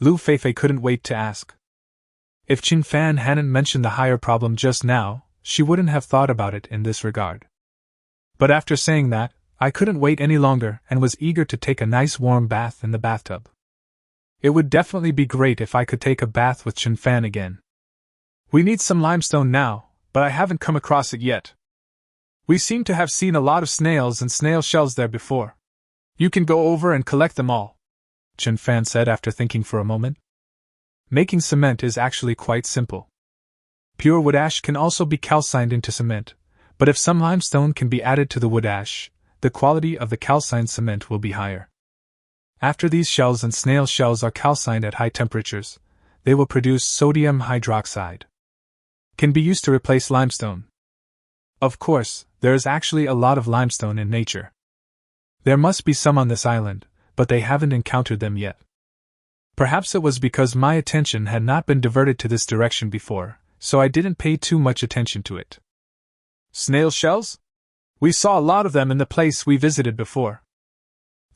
Lu Feifei couldn't wait to ask. If Chen Fan hadn't mentioned the higher problem just now, she wouldn't have thought about it in this regard. But after saying that, I couldn't wait any longer and was eager to take a nice warm bath in the bathtub. It would definitely be great if I could take a bath with Chen Fan again. We need some limestone now, but I haven't come across it yet. We seem to have seen a lot of snails and snail shells there before. You can go over and collect them all, Chen Fan said after thinking for a moment. Making cement is actually quite simple. Pure wood ash can also be calcined into cement, but if some limestone can be added to the wood ash, the quality of the calcined cement will be higher. After these shells and snail shells are calcined at high temperatures, they will produce sodium hydroxide. Can be used to replace limestone. Of course, there is actually a lot of limestone in nature. There must be some on this island, but they haven't encountered them yet. Perhaps it was because my attention had not been diverted to this direction before, so I didn't pay too much attention to it. Snail shells? We saw a lot of them in the place we visited before.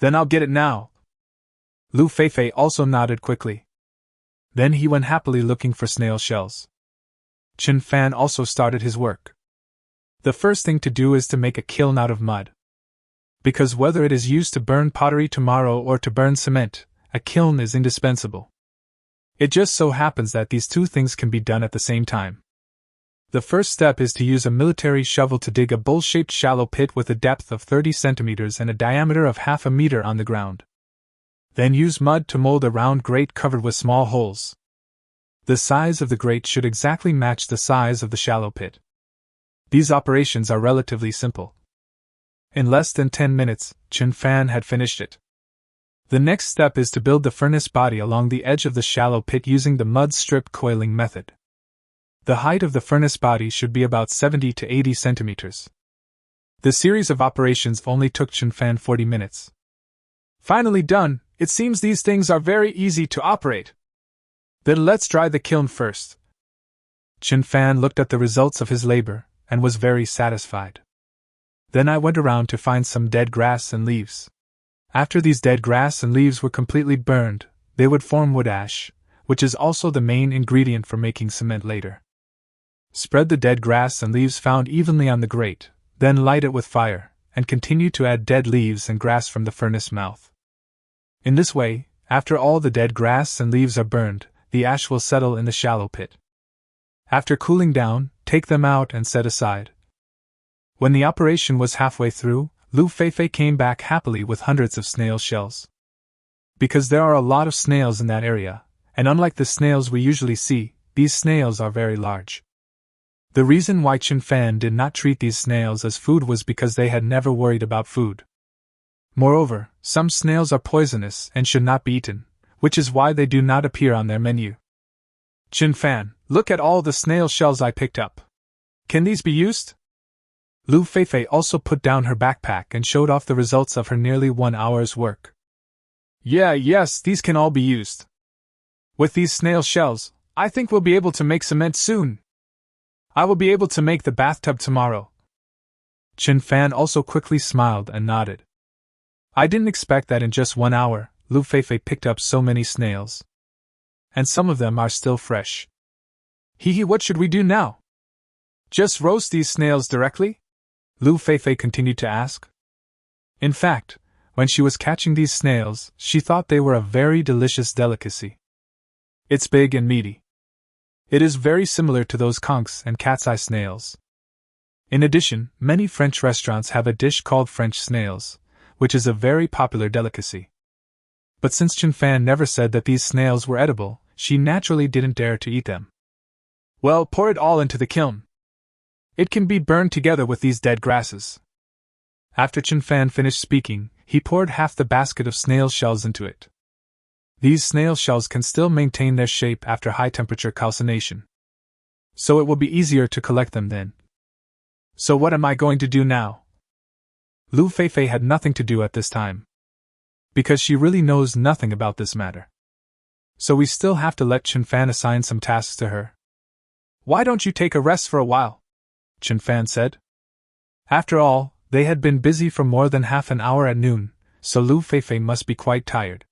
Then I'll get it now. Lu Feifei also nodded quickly. Then he went happily looking for snail shells. Chen Fan also started his work. The first thing to do is to make a kiln out of mud. Because whether it is used to burn pottery tomorrow or to burn cement, a kiln is indispensable. It just so happens that these two things can be done at the same time. The first step is to use a military shovel to dig a bowl-shaped shallow pit with a depth of 30 centimeters and a diameter of half a meter on the ground. Then use mud to mold a round grate covered with small holes. The size of the grate should exactly match the size of the shallow pit. These operations are relatively simple. In less than 10 minutes, Chen Fan had finished it. The next step is to build the furnace body along the edge of the shallow pit using the mud strip coiling method. The height of the furnace body should be about 70 to 80 centimeters. The series of operations only took Chen Fan 40 minutes. Finally done, it seems these things are very easy to operate. Then let's dry the kiln first. Chen Fan looked at the results of his labor and was very satisfied. Then I went around to find some dead grass and leaves. After these dead grass and leaves were completely burned, they would form wood ash, which is also the main ingredient for making cement later. Spread the dead grass and leaves found evenly on the grate, then light it with fire, and continue to add dead leaves and grass from the furnace mouth. In this way, after all the dead grass and leaves are burned, the ash will settle in the shallow pit. After cooling down, take them out and set aside. When the operation was halfway through, Lu Feifei came back happily with hundreds of snail shells. Because there are a lot of snails in that area, and unlike the snails we usually see, these snails are very large. The reason why Chen Fan did not treat these snails as food was because they had never worried about food. Moreover, some snails are poisonous and should not be eaten, which is why they do not appear on their menu. Chen Fan, look at all the snail shells I picked up. Can these be used? Lu Feifei also put down her backpack and showed off the results of her nearly 1 hour's work. Yes, these can all be used. With these snail shells, I think we'll be able to make cement soon. I will be able to make the bathtub tomorrow. Chen Fan also quickly smiled and nodded. I didn't expect that in just 1 hour, Lu Feifei picked up so many snails. And some of them are still fresh. What should we do now? Just roast these snails directly? Lu Feifei continued to ask. In fact, when she was catching these snails, she thought they were a very delicious delicacy. It's big and meaty. It is very similar to those conchs and cat's eye snails. In addition, many French restaurants have a dish called French snails, which is a very popular delicacy. But since Chen Fan never said that these snails were edible, she naturally didn't dare to eat them. Well, pour it all into the kiln. It can be burned together with these dead grasses. After Chen Fan finished speaking, he poured half the basket of snail shells into it. These snail shells can still maintain their shape after high-temperature calcination. So it will be easier to collect them then. So what am I going to do now? Lu Feifei had nothing to do at this time. Because she really knows nothing about this matter. So we still have to let Chen Fan assign some tasks to her. Why don't you take a rest for a while? Chen Fan said. After all, they had been busy for more than half an hour at noon, so Lu Feifei must be quite tired.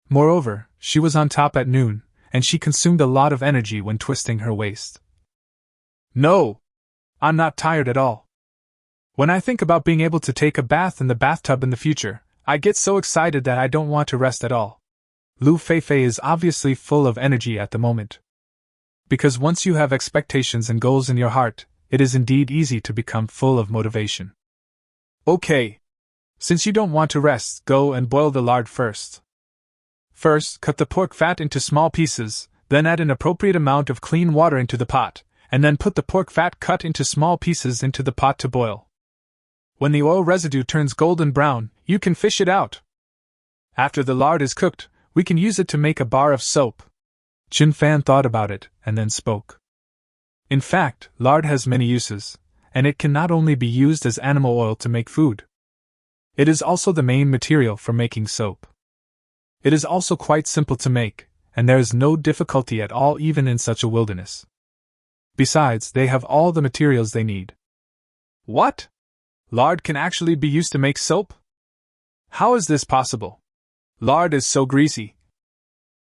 Moreover, she was on top at noon, and she consumed a lot of energy when twisting her waist. No! I'm not tired at all. When I think about being able to take a bath in the bathtub in the future, I get so excited that I don't want to rest at all. Lu Feifei is obviously full of energy at the moment. Because once you have expectations and goals in your heart, it is indeed easy to become full of motivation. Okay. Since you don't want to rest, go and boil the lard first. First, cut the pork fat into small pieces, then add an appropriate amount of clean water into the pot, and then put the pork fat cut into small pieces into the pot to boil. When the oil residue turns golden brown, you can fish it out. After the lard is cooked, we can use it to make a bar of soap. Chen Fan thought about it, and then spoke. In fact, lard has many uses, and it can not only be used as animal oil to make food. It is also the main material for making soap. It is also quite simple to make, and there is no difficulty at all even in such a wilderness. Besides, they have all the materials they need. What? Lard can actually be used to make soap? How is this possible? Lard is so greasy.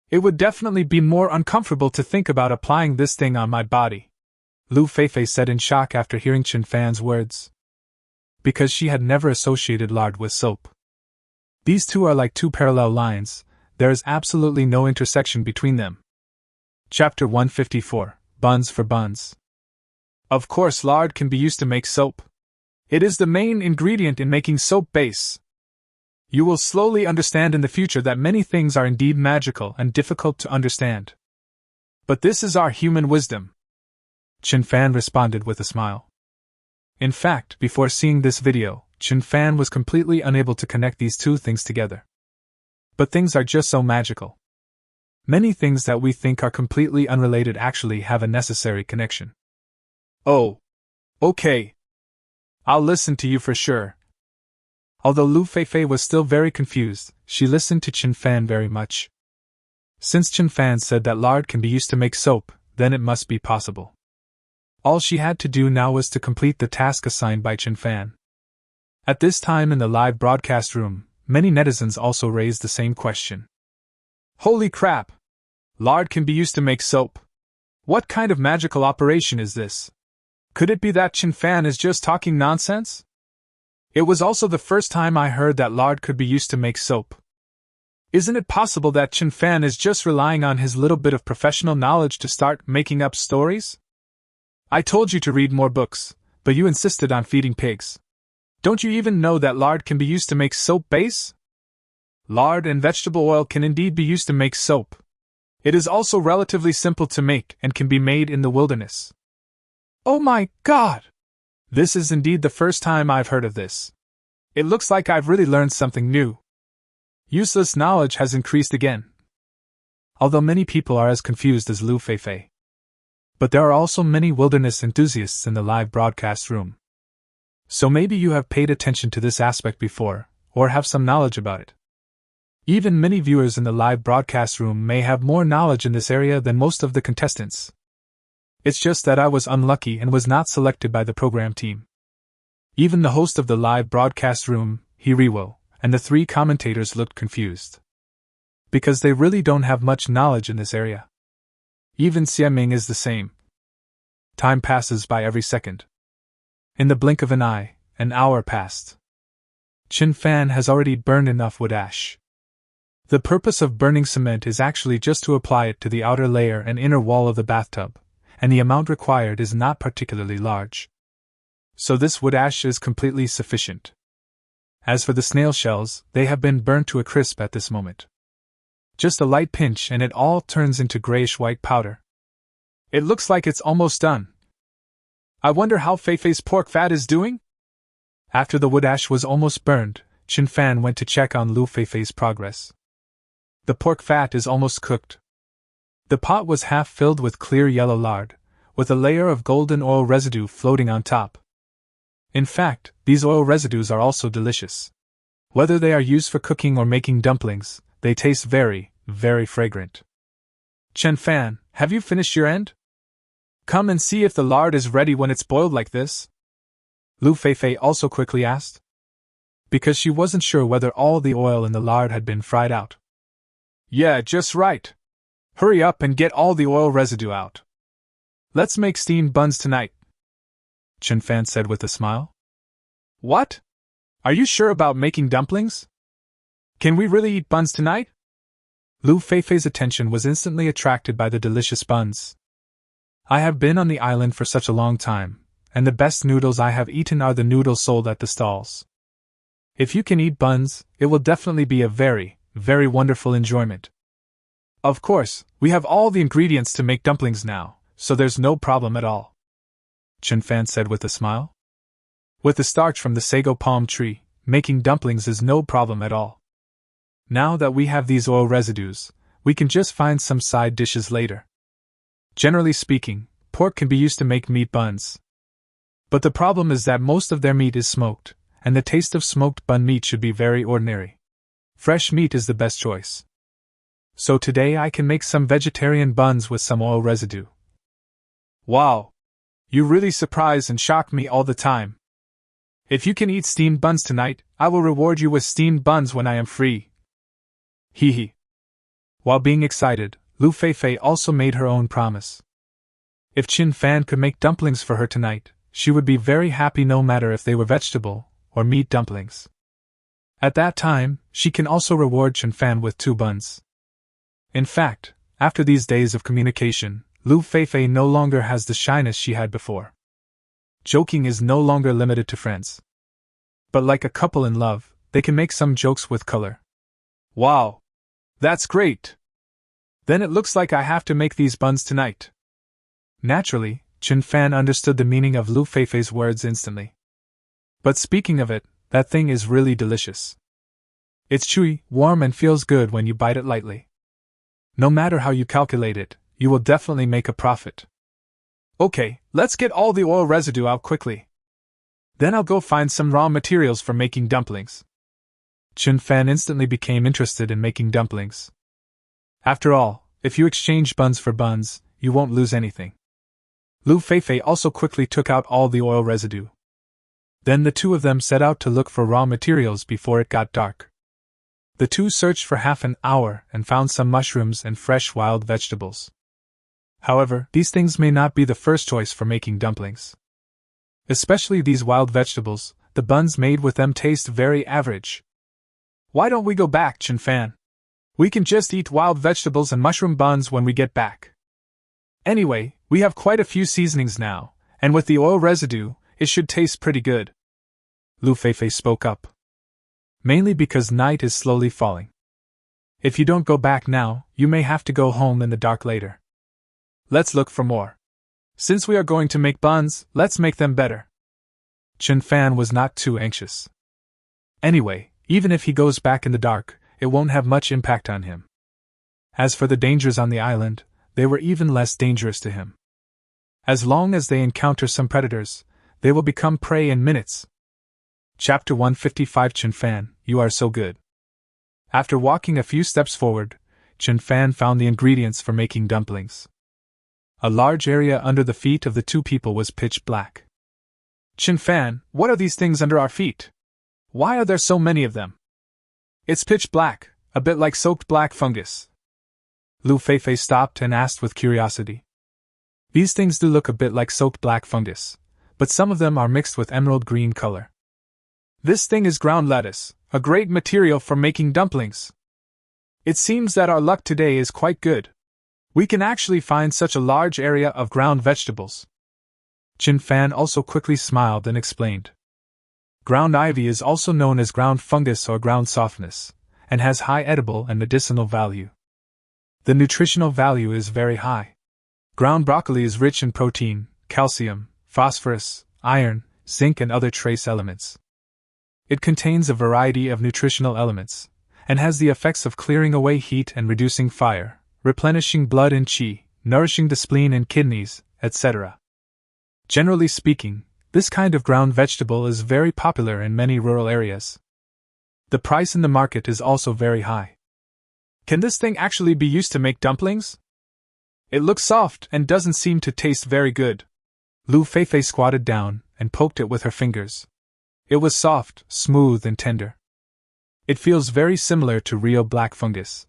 It would definitely be more uncomfortable to think about applying this thing on my body, Lu Feifei said in shock after hearing Chen Fan's words. Because she had never associated lard with soap. These two are like two parallel lines, there is absolutely no intersection between them. Chapter 154, Buns for Buns. Of course, lard can be used to make soap. It is the main ingredient in making soap base. You will slowly understand in the future that many things are indeed magical and difficult to understand. But this is our human wisdom, Chen Fan responded with a smile. In fact, before seeing this video, Chen Fan was completely unable to connect these two things together. But things are just so magical. Many things that we think are completely unrelated actually have a necessary connection. Oh. Okay. I'll listen to you for sure. Although Lu Feifei was still very confused, she listened to Chen Fan very much. Since Chen Fan said that lard can be used to make soap, then it must be possible. All she had to do now was to complete the task assigned by Chen Fan. At this time in the live broadcast room, many netizens also raised the same question. Holy crap! Lard can be used to make soap. What kind of magical operation is this? Could it be that Chen Fan is just talking nonsense? It was also the first time I heard that lard could be used to make soap. Isn't it possible that Chen Fan is just relying on his little bit of professional knowledge to start making up stories? I told you to read more books, but you insisted on feeding pigs. Don't you even know that lard can be used to make soap base? Lard and vegetable oil can indeed be used to make soap. It is also relatively simple to make and can be made in the wilderness. Oh my God! This is indeed the first time I've heard of this. It looks like I've really learned something new. Useless knowledge has increased again. Although many people are as confused as Lu Feifei. But there are also many wilderness enthusiasts in the live broadcast room. So maybe you have paid attention to this aspect before, or have some knowledge about it. Even many viewers in the live broadcast room may have more knowledge in this area than most of the contestants. It's just that I was unlucky and was not selected by the program team. Even the host of the live broadcast room, Hiriwo, and the three commentators looked confused. Because they really don't have much knowledge in this area. Even Xiaming is the same. Time passes by every second. In the blink of an eye, an hour passed. Chen Fan has already burned enough wood ash. The purpose of burning cement is actually just to apply it to the outer layer and inner wall of the bathtub, and the amount required is not particularly large. So this wood ash is completely sufficient. As for the snail shells, they have been burnt to a crisp at this moment. Just a light pinch and it all turns into grayish-white powder. It looks like it's almost done. I wonder how Feifei's pork fat is doing? After the wood ash was almost burned, Chen Fan went to check on Lu Feifei's progress. The pork fat is almost cooked. The pot was half filled with clear yellow lard, with a layer of golden oil residue floating on top. In fact, these oil residues are also delicious. Whether they are used for cooking or making dumplings, they taste very, very fragrant. Chen Fan, have you finished your end? Come and see if the lard is ready when it's boiled like this. Lu Feifei also quickly asked. Because she wasn't sure whether all the oil in the lard had been fried out. Yeah, just right. Hurry up and get all the oil residue out. Let's make steamed buns tonight, Chen Fan said with a smile. What? Are you sure about making dumplings? Can we really eat buns tonight? Lu Feifei's attention was instantly attracted by the delicious buns. I have been on the island for such a long time, and the best noodles I have eaten are the noodles sold at the stalls. If you can eat buns, it will definitely be a very, very wonderful enjoyment. Of course, we have all the ingredients to make dumplings now, so there's no problem at all, Chen Fan said with a smile. With the starch from the sago palm tree, making dumplings is no problem at all. Now that we have these oil residues, we can just find some side dishes later. Generally speaking, pork can be used to make meat buns. But the problem is that most of their meat is smoked, and the taste of smoked bun meat should be very ordinary. Fresh meat is the best choice. So today I can make some vegetarian buns with some oil residue. Wow! You really surprise and shock me all the time. If you can eat steamed buns tonight, I will reward you with steamed buns when I am free. Hee hee. While being excited, Lu Feifei also made her own promise. If Qin Fan could make dumplings for her tonight, she would be very happy no matter if they were vegetable or meat dumplings. At that time, she can also reward Qin Fan with 2 buns. In fact, after these days of communication, Lu Feifei no longer has the shyness she had before. Joking is no longer limited to friends. But like a couple in love, they can make some jokes with color. Wow! That's great! Then it looks like I have to make these buns tonight. Naturally, Qin Fan understood the meaning of Lu Feifei's words instantly. But speaking of it, that thing is really delicious. It's chewy, warm, and feels good when you bite it lightly. No matter how you calculate it, you will definitely make a profit. Okay, let's get all the oil residue out quickly. Then I'll go find some raw materials for making dumplings. Qin Fan instantly became interested in making dumplings. After all, if you exchange buns for buns, you won't lose anything. Lu Feifei also quickly took out all the oil residue. Then the 2 of them set out to look for raw materials before it got dark. The 2 searched for half an hour and found some mushrooms and fresh wild vegetables. However, these things may not be the first choice for making dumplings. Especially these wild vegetables, the buns made with them taste very average. Why don't we go back, Qin Fan? We can just eat wild vegetables and mushroom buns when we get back. Anyway, we have quite a few seasonings now, and with the oil residue, it should taste pretty good. Lu Feifei spoke up. Mainly because night is slowly falling. If you don't go back now, you may have to go home in the dark later. Let's look for more. Since we are going to make buns, let's make them better. Qin Fan was not too anxious. Anyway, even if he goes back in the dark, it won't have much impact on him. As for the dangers on the island, they were even less dangerous to him. As long as they encounter some predators, they will become prey in minutes. Chapter 155 Qin Fan, you are so good. After walking a few steps forward, Qin Fan found the ingredients for making dumplings. A large area under the feet of the 2 people was pitch black. Qin Fan, what are these things under our feet? Why are there so many of them? It's pitch black, a bit like soaked black fungus. Lu Feifei stopped and asked with curiosity. These things do look a bit like soaked black fungus, but some of them are mixed with emerald green color. This thing is ground lettuce, a great material for making dumplings. It seems that our luck today is quite good. We can actually find such a large area of ground vegetables. Qin Fan also quickly smiled and explained. Ground ivy is also known as ground fungus or ground softness, and has high edible and medicinal value. The nutritional value is very high. Ground broccoli is rich in protein, calcium, phosphorus, iron, zinc, and other trace elements. It contains a variety of nutritional elements, and has the effects of clearing away heat and reducing fire, replenishing blood and qi, nourishing the spleen and kidneys, etc. Generally speaking, this kind of ground vegetable is very popular in many rural areas. The price in the market is also very high. Can this thing actually be used to make dumplings? It looks soft and doesn't seem to taste very good. Lu Feifei squatted down and poked it with her fingers. It was soft, smooth, and tender. It feels very similar to real black fungus.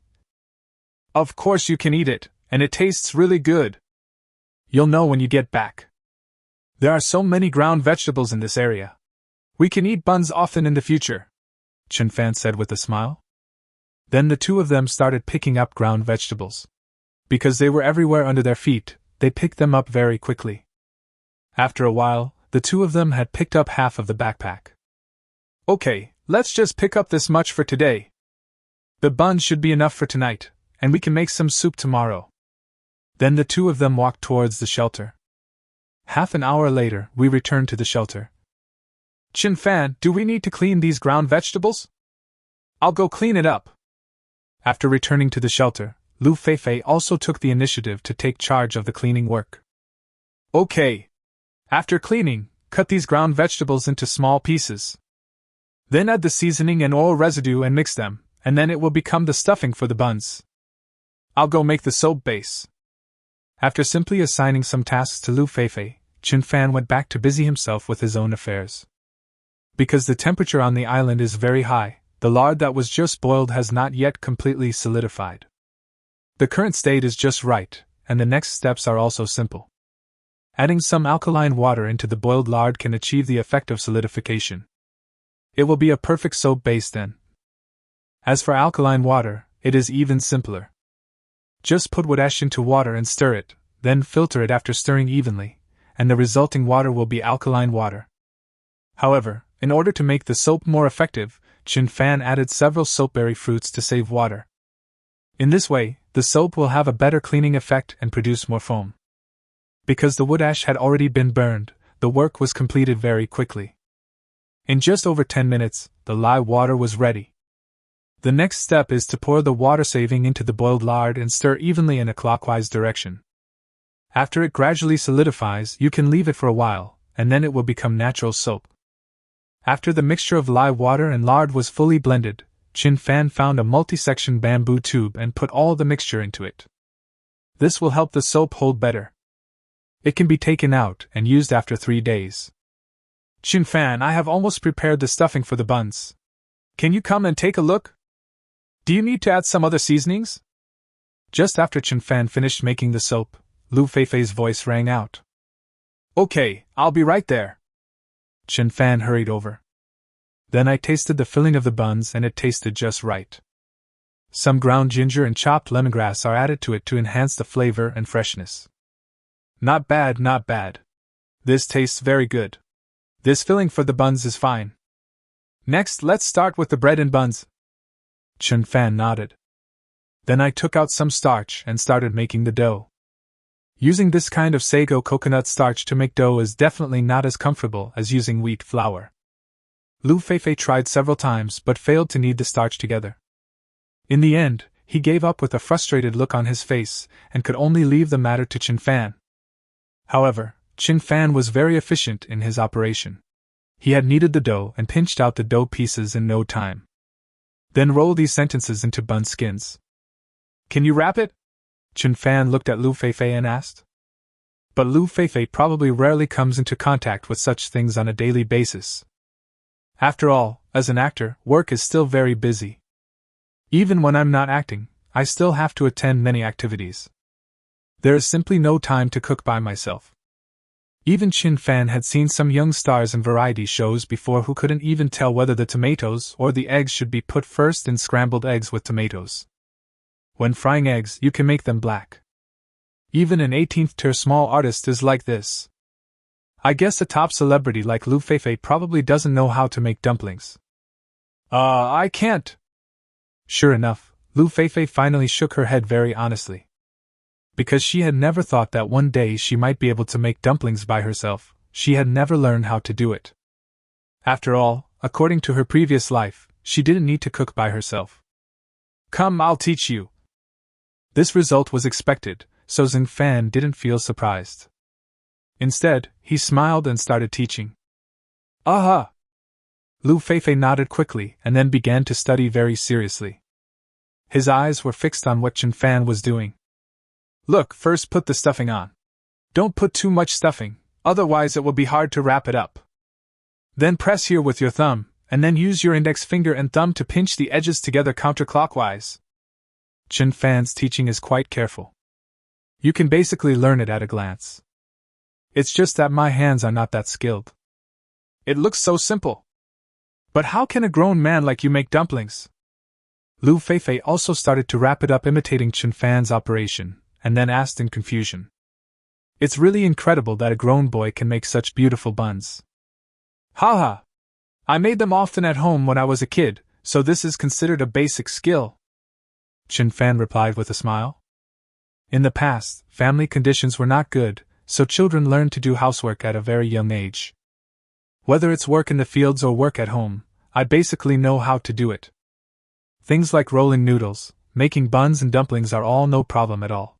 Of course you can eat it, and it tastes really good. You'll know when you get back. There are so many ground vegetables in this area. We can eat buns often in the future, Qin Fan said with a smile. Then the 2 of them started picking up ground vegetables. Because they were everywhere under their feet, they picked them up very quickly. After a while, the 2 of them had picked up half of the backpack. Okay, let's just pick up this much for today. The buns should be enough for tonight, and we can make some soup tomorrow. Then the 2 of them walked towards the shelter. Half an hour later, we returned to the shelter. Qin Fan, do we need to clean these ground vegetables? I'll go clean it up. After returning to the shelter, Lu Feifei also took the initiative to take charge of the cleaning work. Okay. After cleaning, cut these ground vegetables into small pieces. Then add the seasoning and oil residue and mix them, and then it will become the stuffing for the buns. I'll go make the soap base. After simply assigning some tasks to Lu Feifei, Qin Fan went back to busy himself with his own affairs. Because the temperature on the island is very high, the lard that was just boiled has not yet completely solidified. The current state is just right, and the next steps are also simple. Adding some alkaline water into the boiled lard can achieve the effect of solidification. It will be a perfect soap base then. As for alkaline water, it is even simpler. Just put wood ash into water and stir it, then filter it after stirring evenly, and the resulting water will be alkaline water. However, in order to make the soap more effective, Chin Fan added several soapberry fruits to save water. In this way, the soap will have a better cleaning effect and produce more foam. Because the wood ash had already been burned, the work was completed very quickly. In just over 10 minutes, the lye water was ready. The next step is to pour the water saving into the boiled lard and stir evenly in a clockwise direction. After it gradually solidifies, you can leave it for a while, and then it will become natural soap. After the mixture of lye water and lard was fully blended, Chin Fan found a multi-section bamboo tube and put all the mixture into it. This will help the soap hold better. It can be taken out and used after 3 days. Chin Fan, I have almost prepared the stuffing for the buns. Can you come and take a look? Do you need to add some other seasonings? Just after Chin Fan finished making the soap, Lu Feifei's voice rang out. Okay, I'll be right there. Chin Fan hurried over. Then I tasted the filling of the buns and it tasted just right. Some ground ginger and chopped lemongrass are added to it to enhance the flavor and freshness. Not bad, not bad. This tastes very good. This filling for the buns is fine. Next, let's start with the bread and buns. Chin Fan nodded. Then I took out some starch and started making the dough. Using this kind of sago coconut starch to make dough is definitely not as comfortable as using wheat flour. Lu Feifei tried several times but failed to knead the starch together. In the end, he gave up with a frustrated look on his face and could only leave the matter to Chin Fan. However, Chin Fan was very efficient in his operation. He had kneaded the dough and pinched out the dough pieces in no time. Then roll these sentences into bun skins. Can you wrap it? Chin Fan looked at Lu Feifei and asked. But Lu Feifei probably rarely comes into contact with such things on a daily basis. After all, as an actor, work is still very busy. Even when I'm not acting, I still have to attend many activities. There is simply no time to cook by myself. Even Chin Fan had seen some young stars in variety shows before who couldn't even tell whether the tomatoes or the eggs should be put first in scrambled eggs with tomatoes. When frying eggs, you can make them black. Even an 18th-tier small artist is like this. I guess a top celebrity like Lu Feifei probably doesn't know how to make dumplings. I can't. Sure enough, Lu Feifei finally shook her head very honestly. Because she had never thought that one day she might be able to make dumplings by herself, she had never learned how to do it. After all, according to her previous life, she didn't need to cook by herself. Come, I'll teach you. This result was expected, so Chin Fan didn't feel surprised. Instead, he smiled and started teaching. Aha! Lu Feifei nodded quickly and then began to study very seriously. His eyes were fixed on what Chin Fan was doing. Look, first put the stuffing on. Don't put too much stuffing, otherwise it will be hard to wrap it up. Then press here with your thumb, and then use your index finger and thumb to pinch the edges together counterclockwise. Chin Fan's teaching is quite careful. You can basically learn it at a glance. It's just that my hands are not that skilled. It looks so simple. But how can a grown man like you make dumplings? Lu Feifei also started to wrap it up imitating Chin Fan's operation, and then asked in confusion. It's really incredible that a grown boy can make such beautiful buns. Haha! I made them often at home when I was a kid, so this is considered a basic skill. Chin Fan replied with a smile. In the past, family conditions were not good, so children learned to do housework at a very young age. Whether it's work in the fields or work at home, I basically know how to do it. Things like rolling noodles, making buns and dumplings are all no problem at all.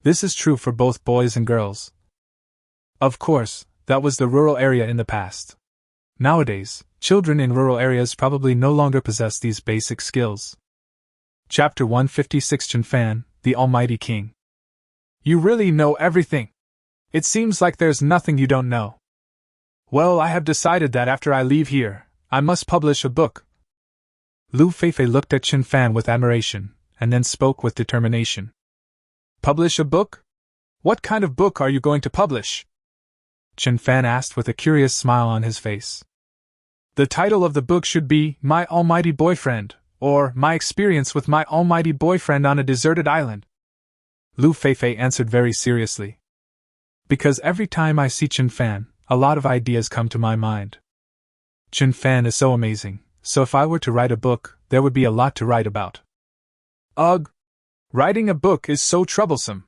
This is true for both boys and girls. Of course, that was the rural area in the past. Nowadays, children in rural areas probably no longer possess these basic skills. Chapter 156 Chin Fan, the Almighty King. You really know everything. It seems like there's nothing you don't know. Well, I have decided that after I leave here, I must publish a book. Lu Feifei looked at Chen Fan with admiration, and then spoke with determination. Publish a book? What kind of book are you going to publish? Chen Fan asked with a curious smile on his face. The title of the book should be My Almighty Boyfriend, or My Experience with My Almighty Boyfriend on a Deserted Island. Lu Feifei answered very seriously. Because every time I see Chen Fan, a lot of ideas come to my mind. Chen Fan is so amazing, so if I were to write a book, there would be a lot to write about. Ugh! Writing a book is so troublesome.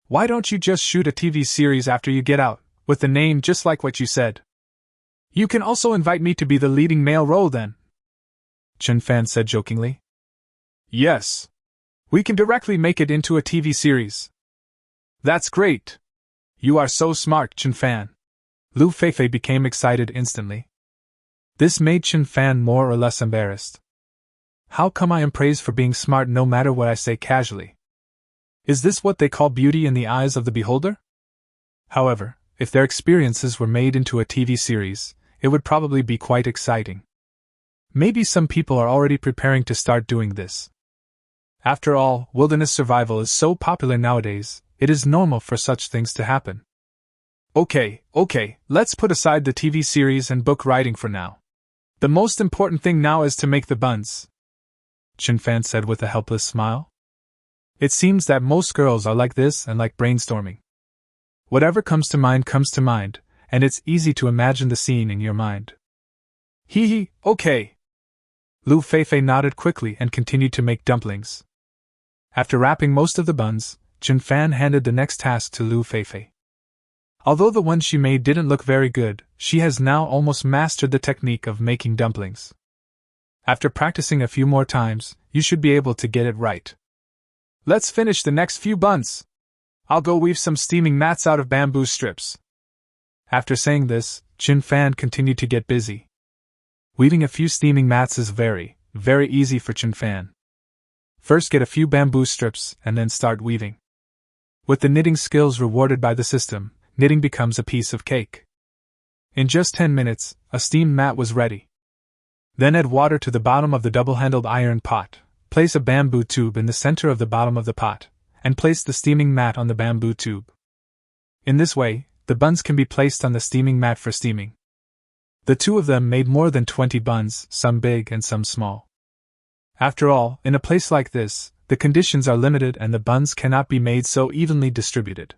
Why don't you just shoot a TV series after you get out, with the name just like what you said? You can also invite me to be the leading male role then, Chen Fan said jokingly. Yes. We can directly make it into a TV series. That's great. You are so smart, Chen Fan. Lu Feifei became excited instantly. This made Chen Fan more or less embarrassed. How come I am praised for being smart no matter what I say casually? Is this what they call beauty in the eyes of the beholder? However, if their experiences were made into a TV series, it would probably be quite exciting. Maybe some people are already preparing to start doing this. After all, wilderness survival is so popular nowadays, it is normal for such things to happen. Okay, let's put aside the TV series and book writing for now. The most important thing now is to make the buns, Chen Fan said with a helpless smile. It seems that most girls are like this and like brainstorming. Whatever comes to mind, and it's easy to imagine the scene in your mind. Hee, okay. Lu Feifei nodded quickly and continued to make dumplings. After wrapping most of the buns, Chen Fan handed the next task to Lu Feifei. Although the one she made didn't look very good, she has now almost mastered the technique of making dumplings. After practicing a few more times, you should be able to get it right. Let's finish the next few buns. I'll go weave some steaming mats out of bamboo strips. After saying this, Chen Fan continued to get busy. Weaving a few steaming mats is very easy for Chen Fan. First get a few bamboo strips and then start weaving. With the knitting skills rewarded by the system, knitting becomes a piece of cake. In just 10 minutes, a steamed mat was ready. Then add water to the bottom of the double-handled iron pot, place a bamboo tube in the center of the bottom of the pot, and place the steaming mat on the bamboo tube. In this way, the buns can be placed on the steaming mat for steaming. The two of them made more than 20 buns, some big and some small. After all, in a place like this, the conditions are limited and the buns cannot be made so evenly distributed.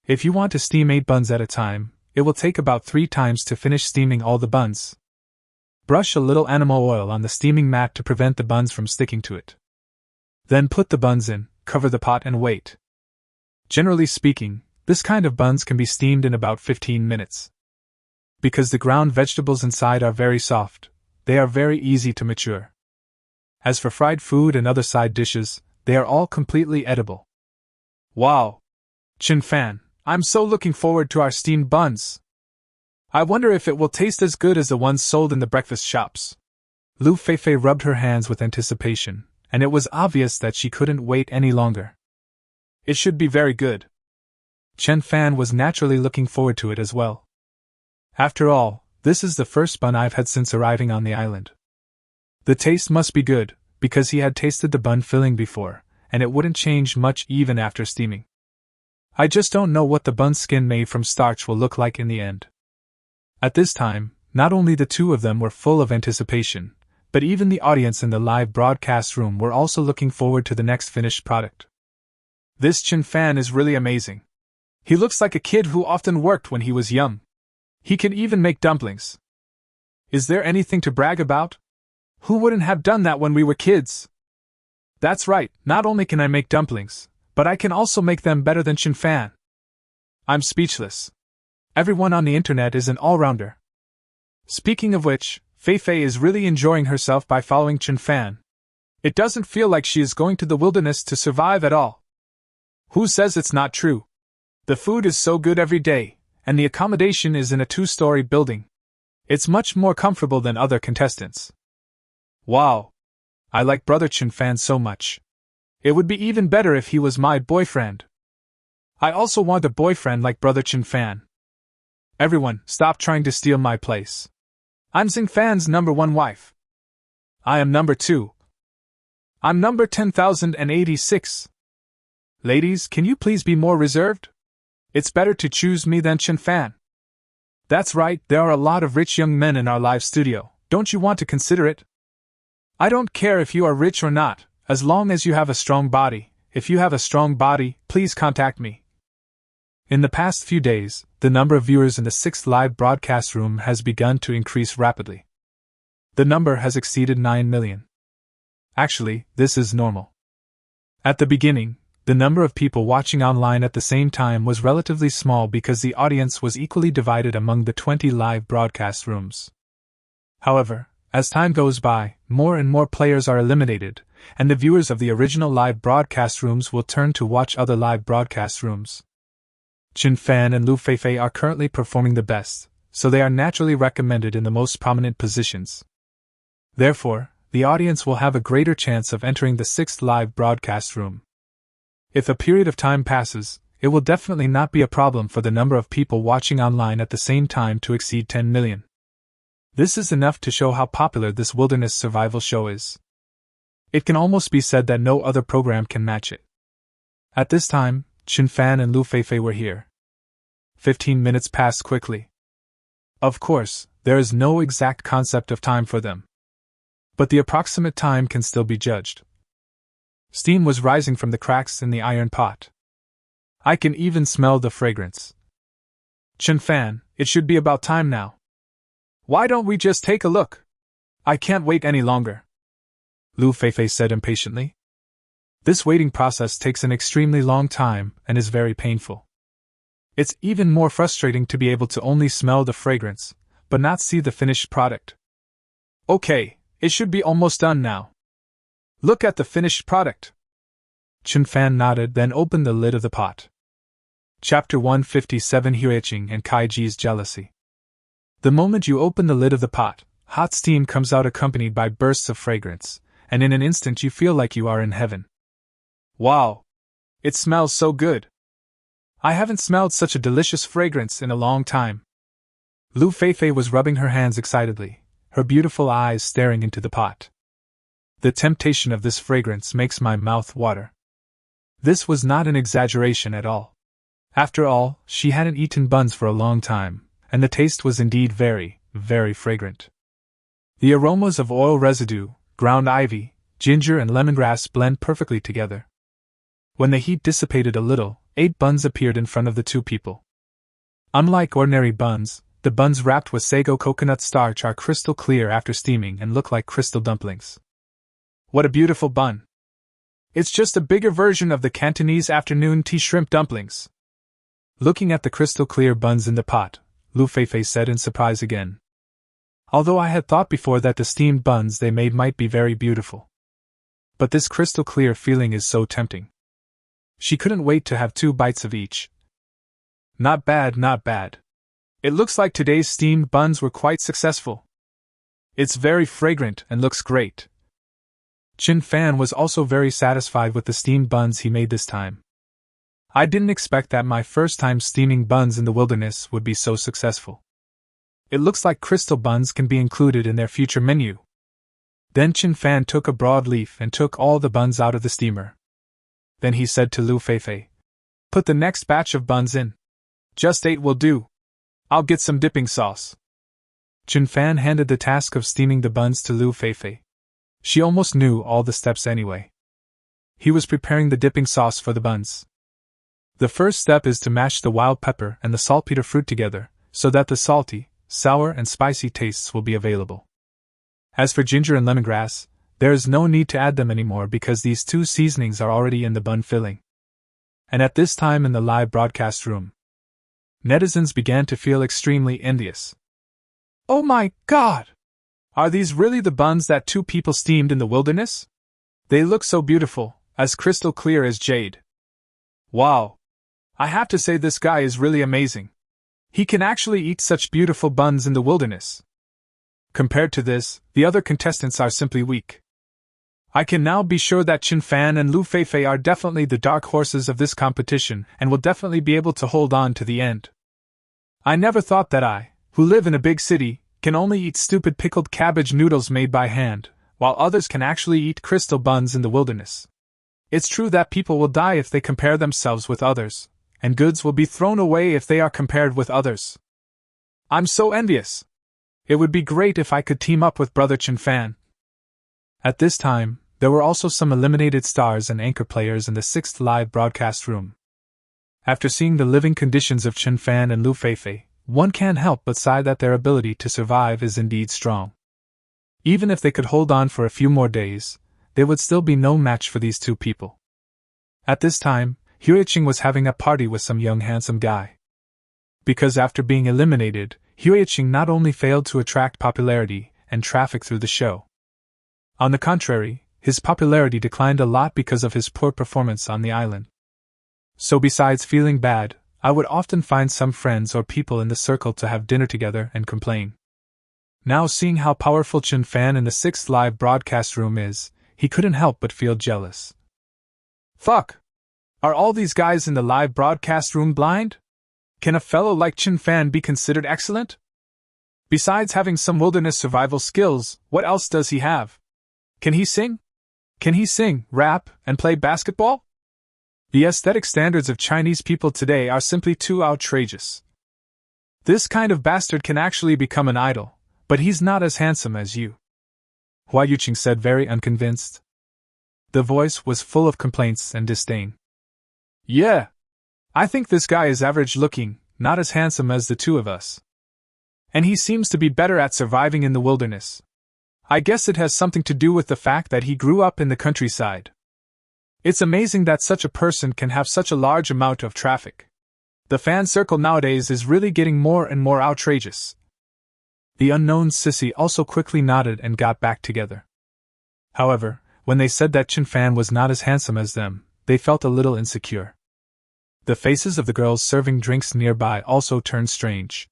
If you want to steam 8 buns at a time, it will take about 3 times to finish steaming all the buns. Brush a little animal oil on the steaming mat to prevent the buns from sticking to it. Then put the buns in, cover the pot and wait. Generally speaking, this kind of buns can be steamed in about 15 minutes. Because the ground vegetables inside are very soft, they are very easy to mature. As for fried food and other side dishes, they are all completely edible. Wow! Chen Fan, I'm so looking forward to our steamed buns. I wonder if it will taste as good as the ones sold in the breakfast shops. Lu Feifei rubbed her hands with anticipation, and it was obvious that she couldn't wait any longer. It should be very good. Chen Fan was naturally looking forward to it as well. After all, this is the first bun I've had since arriving on the island. The taste must be good, because he had tasted the bun filling before, and it wouldn't change much even after steaming. I just don't know what the bun skin made from starch will look like in the end. At this time, not only the two of them were full of anticipation, but even the audience in the live broadcast room were also looking forward to the next finished product. This Chen Fan is really amazing. He looks like a kid who often worked when he was young. He can even make dumplings. Is there anything to brag about? Who wouldn't have done that when we were kids? That's right, not only can I make dumplings, but I can also make them better than Chen Fan. I'm speechless. Everyone on the internet is an all-rounder. Speaking of which, Feifei is really enjoying herself by following Chen Fan. It doesn't feel like she is going to the wilderness to survive at all. Who says it's not true? The food is so good every day, and the accommodation is in a 2-story building. It's much more comfortable than other contestants. Wow! I like brother Chen Fan so much. It would be even better if he was my boyfriend. I also want a boyfriend like brother Chen Fan. Everyone, stop trying to steal my place. I'm Xingfan's number 1 wife. I am number 2. I'm number 10,086. Ladies, can you please be more reserved? It's better to choose me than Xingfan. That's right, there are a lot of rich young men in our live studio. Don't you want to consider it? I don't care if you are rich or not, as long as you have a strong body. If you have a strong body, please contact me. In the past few days, the number of viewers in the 6th live broadcast room has begun to increase rapidly. The number has exceeded 9 million. Actually, this is normal. At the beginning, the number of people watching online at the same time was relatively small because the audience was equally divided among the 20 live broadcast rooms. However, as time goes by, more and more players are eliminated, and the viewers of the original live broadcast rooms will turn to watch other live broadcast rooms. Xingfan and Lu Feifei are currently performing the best, so they are naturally recommended in the most prominent positions. Therefore, the audience will have a greater chance of entering the 6th live broadcast room. If a period of time passes, it will definitely not be a problem for the number of people watching online at the same time to exceed 10 million. This is enough to show how popular this wilderness survival show is. It can almost be said that no other program can match it. At this time, Xingfan and Lu Feifei were here. 15 minutes passed quickly. Of course, there is no exact concept of time for them. But the approximate time can still be judged. Steam was rising from the cracks in the iron pot. I can even smell the fragrance. Xingfan, it should be about time now. Why don't we just take a look? I can't wait any longer. Lu Feifei said impatiently. This waiting process takes an extremely long time and is very painful. It's even more frustrating to be able to only smell the fragrance, but not see the finished product. Okay, it should be almost done now. Look at the finished product. Xingfan nodded, then opened the lid of the pot. Chapter 157: Huiqing and Kaiji's Jealousy. The moment you open the lid of the pot, hot steam comes out accompanied by bursts of fragrance, and in an instant you feel like you are in heaven. Wow! It smells so good! I haven't smelled such a delicious fragrance in a long time. Lu Feifei was rubbing her hands excitedly, her beautiful eyes staring into the pot. The temptation of this fragrance makes my mouth water. This was not an exaggeration at all. After all, she hadn't eaten buns for a long time, and the taste was indeed very, very fragrant. The aromas of oil residue, ground ivy, ginger and lemongrass blend perfectly together. When the heat dissipated a little, 8 buns appeared in front of the 2 people. Unlike ordinary buns, the buns wrapped with sago coconut starch are crystal clear after steaming and look like crystal dumplings. What a beautiful bun! It's just a bigger version of the Cantonese afternoon tea shrimp dumplings. Looking at the crystal clear buns in the pot, Lu Feifei said in surprise again. Although I had thought before that the steamed buns they made might be very beautiful. But this crystal clear feeling is so tempting. She couldn't wait to have 2 bites of each. Not bad, not bad. It looks like today's steamed buns were quite successful. It's very fragrant and looks great. Xingfan was also very satisfied with the steamed buns he made this time. I didn't expect that my first time steaming buns in the wilderness would be so successful. It looks like crystal buns can be included in their future menu. Then Xingfan took a broad leaf and took all the buns out of the steamer. Then he said to Lu Feifei, "Put the next batch of buns in. Just 8 will do. I'll get some dipping sauce." Xingfan handed the task of steaming the buns to Lu Feifei. She almost knew all the steps anyway. He was preparing the dipping sauce for the buns. The first step is to mash the wild pepper and the saltpeter fruit together, so that the salty, sour and spicy tastes will be available. As for ginger and lemongrass, there is no need to add them anymore because these 2 seasonings are already in the bun filling. And at this time in the live broadcast room, netizens began to feel extremely envious. Oh my God! Are these really the buns that 2 people steamed in the wilderness? They look so beautiful, as crystal clear as jade. Wow! I have to say this guy is really amazing. He can actually eat such beautiful buns in the wilderness. Compared to this, the other contestants are simply weak. I can now be sure that Xingfan and Lu Feifei are definitely the dark horses of this competition and will definitely be able to hold on to the end. I never thought that I, who live in a big city, can only eat stupid pickled cabbage noodles made by hand, while others can actually eat crystal buns in the wilderness. It's true that people will die if they compare themselves with others, and goods will be thrown away if they are compared with others. I'm so envious. It would be great if I could team up with Brother Chen Fan. At this time, there were also some eliminated stars and anchor players in the 6th live broadcast room. After seeing the living conditions of Chen Fan and Lu Feifei, one can't help but sigh that their ability to survive is indeed strong. Even if they could hold on for a few more days, there would still be no match for these two people. At this time, Huiqing was having a party with some young handsome guy. Because after being eliminated, Huiqing not only failed to attract popularity and traffic through the show. On the contrary, his popularity declined a lot because of his poor performance on the island. So besides feeling bad, I would often find some friends or people in the circle to have dinner together and complain. Now seeing how powerful Chen Fan in the 6th live broadcast room is, he couldn't help but feel jealous. Fuck! Are all these guys in the live broadcast room blind? Can a fellow like Chen Fan be considered excellent? Besides having some wilderness survival skills, what else does he have? Can he sing? Can he sing, rap, and play basketball? The aesthetic standards of Chinese people today are simply too outrageous. This kind of bastard can actually become an idol, but he's not as handsome as you. Huiqing said, very unconvinced. The voice was full of complaints and disdain. Yeah. I think this guy is average looking, not as handsome as the two of us. And he seems to be better at surviving in the wilderness. I guess it has something to do with the fact that he grew up in the countryside. It's amazing that such a person can have such a large amount of traffic. The fan circle nowadays is really getting more and more outrageous. The unknown sissy also quickly nodded and got back together. However, when they said that Chen Fan was not as handsome as them, they felt a little insecure. The faces of the girls serving drinks nearby also turned strange.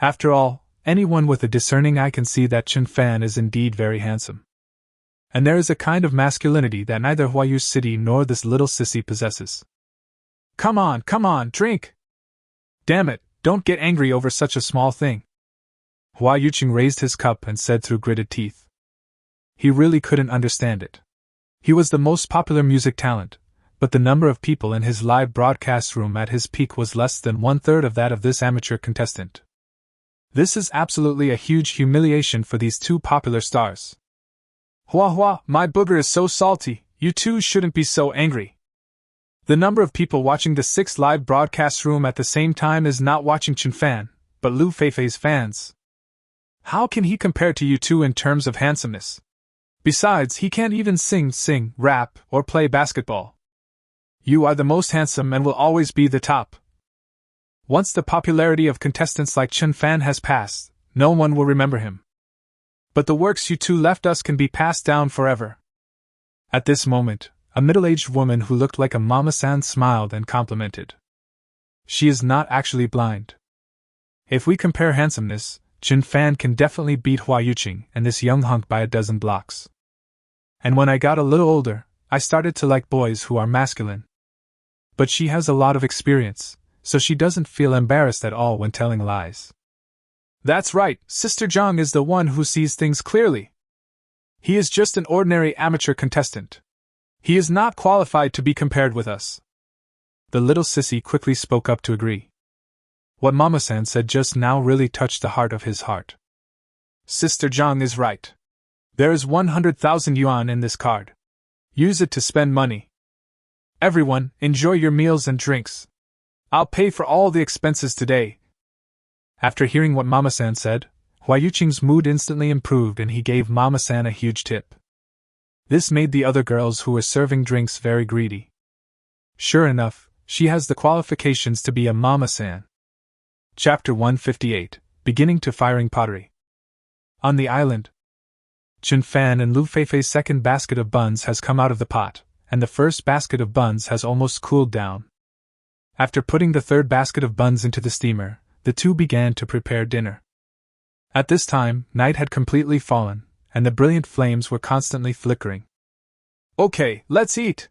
After all, anyone with a discerning eye can see that Chen Fan is indeed very handsome. And there is a kind of masculinity that neither Huayu City nor this little sissy possesses. Come on, drink! Damn it, don't get angry over such a small thing. Huiqing raised his cup and said through gritted teeth. He really couldn't understand it. He was the most popular music talent, but the number of people in his live broadcast room at his peak was less than 1/3 of that of this amateur contestant. This is absolutely a huge humiliation for these two popular stars. Hua, my booger is so salty, you two shouldn't be so angry. The number of people watching the 6th live broadcast room at the same time is not watching Chen Fan, but Lu Feifei's fans. How can he compare to you two in terms of handsomeness? Besides, he can't even sing, rap, or play basketball. You are the most handsome and will always be the top. Once the popularity of contestants like Chen Fan has passed, no one will remember him. But the works you two left us can be passed down forever. At this moment, a middle-aged woman who looked like a mama-san smiled and complimented. She is not actually blind. If we compare handsomeness, Chen Fan can definitely beat Huiqing and this young hunk by a dozen blocks. And when I got a little older, I started to like boys who are masculine. But she has a lot of experience, so she doesn't feel embarrassed at all when telling lies. That's right, Sister Zhang is the one who sees things clearly. He is just an ordinary amateur contestant. He is not qualified to be compared with us. The little sissy quickly spoke up to agree. What Mama-san said just now really touched the heart of his heart. Sister Zhang is right. There is 100,000 yuan in this card. Use it to spend money. Everyone, enjoy your meals and drinks. I'll pay for all the expenses today. After hearing what Mama-san said, Huiqing's mood instantly improved and he gave Mama-san a huge tip. This made the other girls who were serving drinks very greedy. Sure enough, she has the qualifications to be a Mama-san. Chapter 158, Beginning to Firing Pottery. On the island, Chen Fan and Lu Feifei's second basket of buns has come out of the pot, and the first basket of buns has almost cooled down. After putting the third basket of buns into the steamer, the two began to prepare dinner. At this time, night had completely fallen, and the brilliant flames were constantly flickering. Okay, let's eat!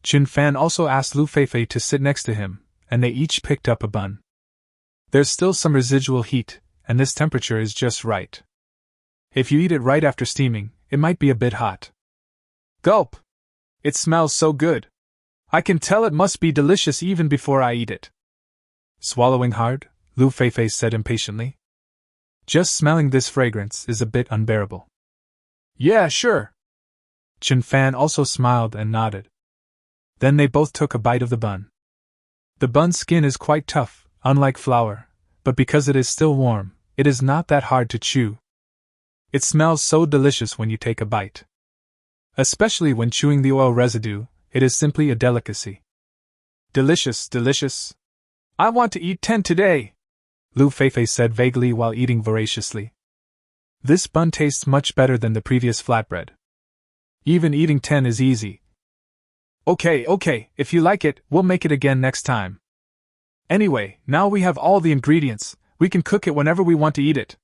Chen Fan also asked Lu Feifei to sit next to him, and they each picked up a bun. There's still some residual heat, and this temperature is just right. If you eat it right after steaming, it might be a bit hot. Gulp! It smells so good. I can tell it must be delicious even before I eat it. Swallowing hard, Lu Feifei said impatiently. Just smelling this fragrance is a bit unbearable. Yeah, sure. Chen Fan also smiled and nodded. Then they both took a bite of the bun. The bun's skin is quite tough, unlike flour, but because it is still warm, it is not that hard to chew. It smells so delicious when you take a bite. Especially when chewing the oil residue, it is simply a delicacy. Delicious, delicious. I want to eat 10 today, Lu Feifei said vaguely while eating voraciously. This bun tastes much better than the previous flatbread. Even eating 10 is easy. Okay, if you like it, we'll make it again next time. Anyway, now we have all the ingredients, we can cook it whenever we want to eat it.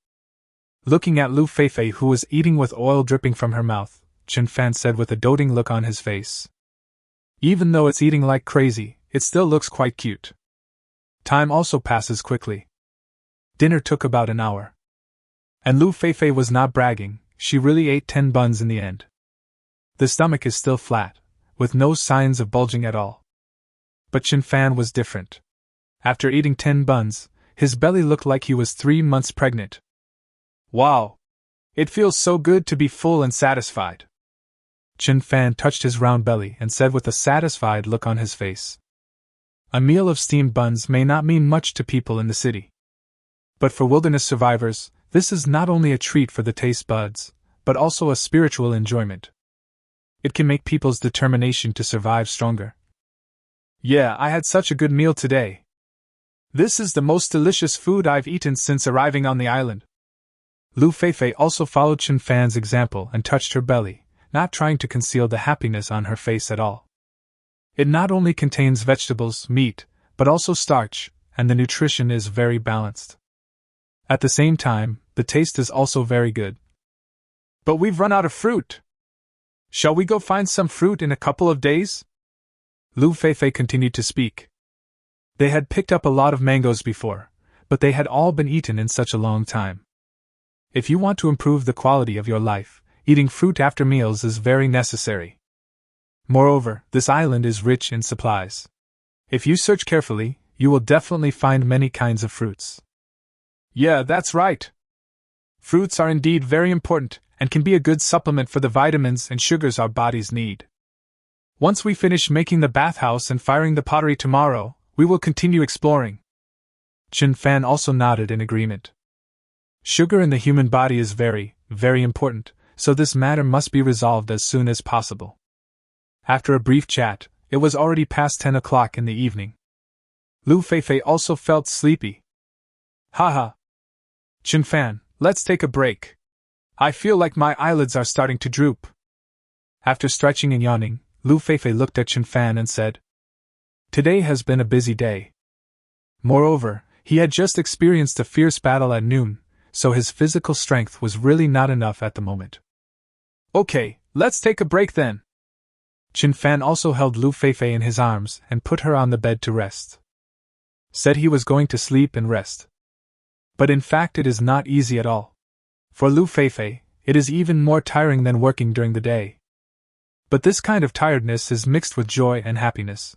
Looking at Lu Feifei, who was eating with oil dripping from her mouth, Chen Fan said with a doting look on his face. Even though it's eating like crazy, it still looks quite cute. Time also passes quickly. Dinner took about an hour. And Lu Feifei was not bragging, she really ate 10 buns in the end. The stomach is still flat, with no signs of bulging at all. But Chen Fan was different. After eating 10 buns, his belly looked like he was 3 months pregnant. Wow! It feels so good to be full and satisfied. Chen Fan touched his round belly and said with a satisfied look on his face. A meal of steamed buns may not mean much to people in the city. But for wilderness survivors, this is not only a treat for the taste buds, but also a spiritual enjoyment. It can make people's determination to survive stronger. Yeah, I had such a good meal today. This is the most delicious food I've eaten since arriving on the island. Lu Feifei also followed Chen Fan's example and touched her belly, not trying to conceal the happiness on her face at all. It not only contains vegetables, meat, but also starch, and the nutrition is very balanced. At the same time, the taste is also very good. But we've run out of fruit. Shall we go find some fruit in a couple of days? Lu Feifei continued to speak. They had picked up a lot of mangoes before, but they had all been eaten in such a long time. If you want to improve the quality of your life, eating fruit after meals is very necessary. Moreover, this island is rich in supplies. If you search carefully, you will definitely find many kinds of fruits. Yeah, that's right. Fruits are indeed very important, and can be a good supplement for the vitamins and sugars our bodies need. Once we finish making the bathhouse and firing the pottery tomorrow, we will continue exploring. Chen Fan also nodded in agreement. Sugar in the human body is very, very important, so this matter must be resolved as soon as possible. After a brief chat, it was already past 10 o'clock in the evening. Lu Feifei also felt sleepy. Haha. Chen Fan, let's take a break. I feel like my eyelids are starting to droop. After stretching and yawning, Lu Feifei looked at Chen Fan and said, Today has been a busy day. Moreover, he had just experienced a fierce battle at noon, so his physical strength was really not enough at the moment. Okay, let's take a break then. Chen Fan also held Lu Feifei in his arms and put her on the bed to rest. Said he was going to sleep and rest. But in fact it is not easy at all. For Lu Feifei, it is even more tiring than working during the day. But this kind of tiredness is mixed with joy and happiness.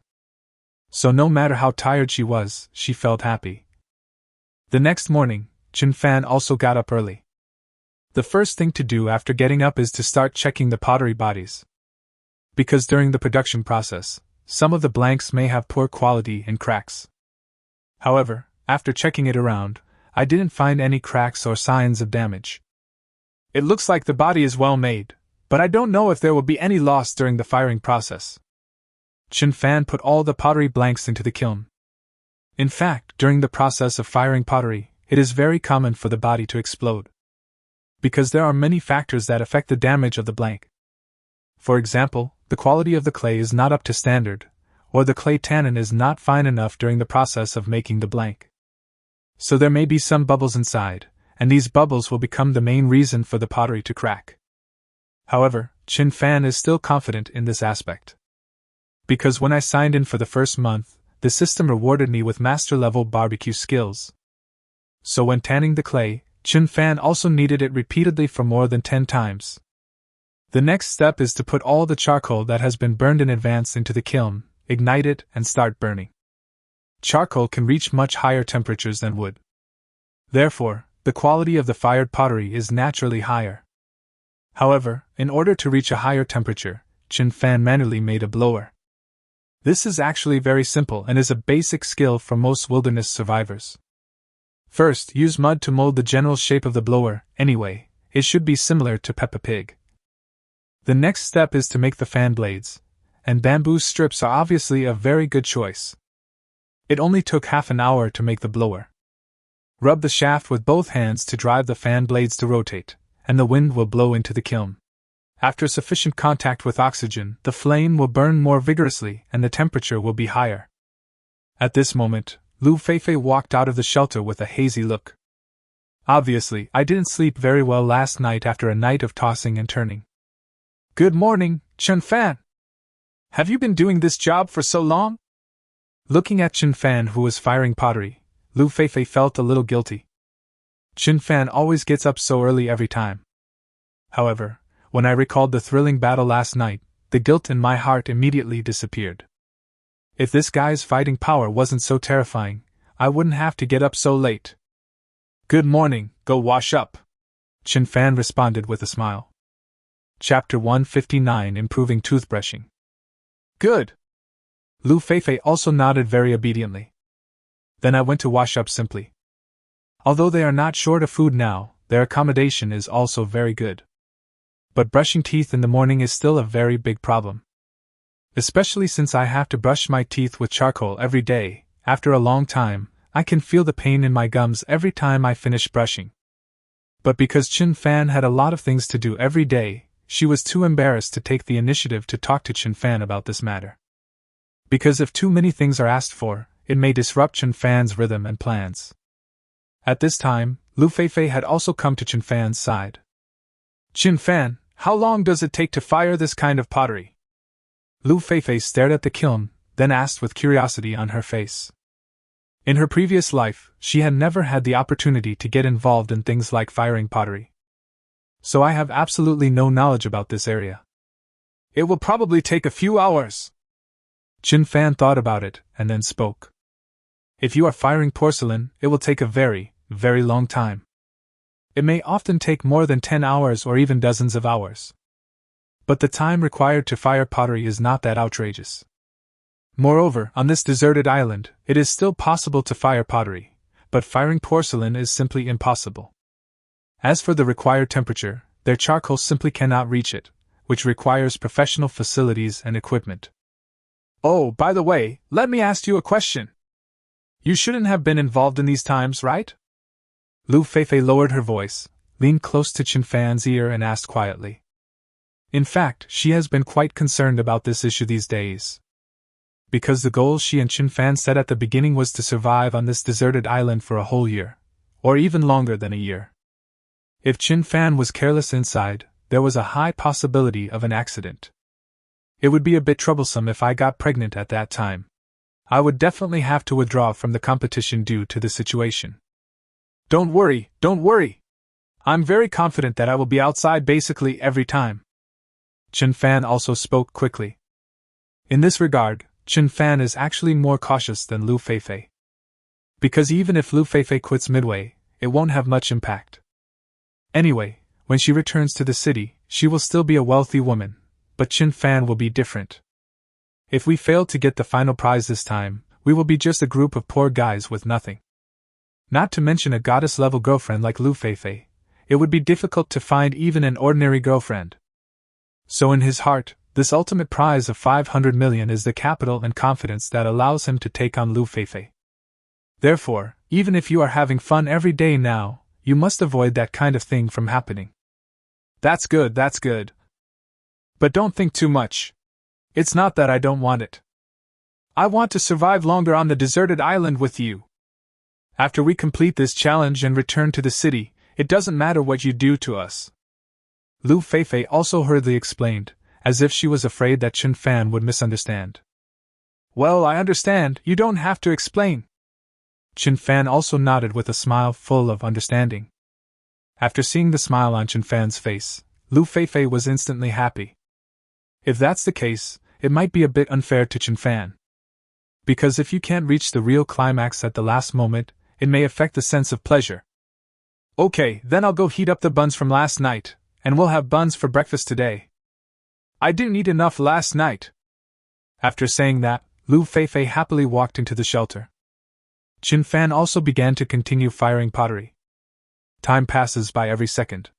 So no matter how tired she was, she felt happy. The next morning, Chen Fan also got up early. The first thing to do after getting up is to start checking the pottery bodies. Because during the production process, some of the blanks may have poor quality and cracks. However, after checking it around, I didn't find any cracks or signs of damage. It looks like the body is well made, but I don't know if there will be any loss during the firing process. Chen Fan put all the pottery blanks into the kiln. In fact, during the process of firing pottery, it is very common for the body to explode. Because there are many factors that affect the damage of the blank. For example, the quality of the clay is not up to standard, or the clay tannin is not fine enough during the process of making the blank. So there may be some bubbles inside, and these bubbles will become the main reason for the pottery to crack. However, Chen Fan is still confident in this aspect. Because when I signed in for the first month, the system rewarded me with master-level barbecue skills. So when tanning the clay, Chen Fan also kneaded it repeatedly for more than 10 times. The next step is to put all the charcoal that has been burned in advance into the kiln, ignite it, and start burning. Charcoal can reach much higher temperatures than wood. Therefore, the quality of the fired pottery is naturally higher. However, in order to reach a higher temperature, Chen Fan manually made a blower. This is actually very simple and is a basic skill for most wilderness survivors. First, use mud to mold the general shape of the blower. Anyway, it should be similar to Peppa Pig. The next step is to make the fan blades, and bamboo strips are obviously a very good choice. It only took half an hour to make the blower. Rub the shaft with both hands to drive the fan blades to rotate, and the wind will blow into the kiln. After sufficient contact with oxygen, the flame will burn more vigorously and the temperature will be higher. At this moment, Lu Feifei walked out of the shelter with a hazy look. Obviously, I didn't sleep very well last night after a night of tossing and turning. Good morning, Chen Fan. Have you been doing this job for so long? Looking at Chen Fan, who was firing pottery, Lu Feifei felt a little guilty. Chen Fan always gets up so early every time. However, when I recalled the thrilling battle last night, the guilt in my heart immediately disappeared. If this guy's fighting power wasn't so terrifying, I wouldn't have to get up so late. Good morning, go wash up, Chen Fan responded with a smile. Chapter 159, Improving Toothbrushing. Good. Lu Feifei also nodded very obediently. Then I went to wash up simply. Although they are not short of food now, their accommodation is also very good. But brushing teeth in the morning is still a very big problem. Especially since I have to brush my teeth with charcoal every day. After a long time, I can feel the pain in my gums every time I finish brushing. But because Chen Fan had a lot of things to do every day, she was too embarrassed to take the initiative to talk to Chen Fan about this matter. Because if too many things are asked for, it may disrupt Chen Fan's rhythm and plans. At this time, Lu Feifei had also come to Chen Fan's side. Chen Fan, how long does it take to fire this kind of pottery? Lu Feifei stared at the kiln, then asked with curiosity on her face. In her previous life, she had never had the opportunity to get involved in things like firing pottery. So I have absolutely no knowledge about this area. It will probably take a few hours. Chen Fan thought about it, and then spoke. If you are firing porcelain, it will take a very, very long time. It may often take more than 10 hours or even dozens of hours. But the time required to fire pottery is not that outrageous. Moreover, on this deserted island, it is still possible to fire pottery, but firing porcelain is simply impossible. As for the required temperature, their charcoal simply cannot reach it, which requires professional facilities and equipment. Oh, by the way, let me ask you a question. You shouldn't have been involved in these times, right? Lu Feifei lowered her voice, leaned close to Chen Fan's ear and asked quietly. In fact, she has been quite concerned about this issue these days. Because the goal she and Chen Fan set at the beginning was to survive on this deserted island for a whole year, or even longer than a year. If Chen Fan was careless inside, there was a high possibility of an accident. It would be a bit troublesome if I got pregnant at that time. I would definitely have to withdraw from the competition due to the situation. Don't worry, don't worry. I'm very confident that I will be outside basically every time. Chen Fan also spoke quickly. In this regard, Chen Fan is actually more cautious than Lu Feifei. Because even if Lu Feifei quits midway, it won't have much impact. Anyway, when she returns to the city, she will still be a wealthy woman, but Chen Fan will be different. If we fail to get the final prize this time, we will be just a group of poor guys with nothing. Not to mention a goddess-level girlfriend like Lu Feifei, it would be difficult to find even an ordinary girlfriend. So in his heart, this ultimate prize of 500 million is the capital and confidence that allows him to take on Lu Feifei. Therefore, even if you are having fun every day now, you must avoid that kind of thing from happening. That's good, that's good. But don't think too much. It's not that I don't want it. I want to survive longer on the deserted island with you. After we complete this challenge and return to the city, it doesn't matter what you do to us. Lu Feifei also hurriedly explained, as if she was afraid that Chen Fan would misunderstand. Well, I understand, you don't have to explain. Chen Fan also nodded with a smile full of understanding. After seeing the smile on Chen Fan's face, Lu Feifei was instantly happy. If that's the case, it might be a bit unfair to Chen Fan. Because if you can't reach the real climax at the last moment, it may affect the sense of pleasure. Okay, then I'll go heat up the buns from last night, and we'll have buns for breakfast today. I didn't eat enough last night. After saying that, Lu Feifei happily walked into the shelter. Chen Fan also began to continue firing pottery. Time passes by every second.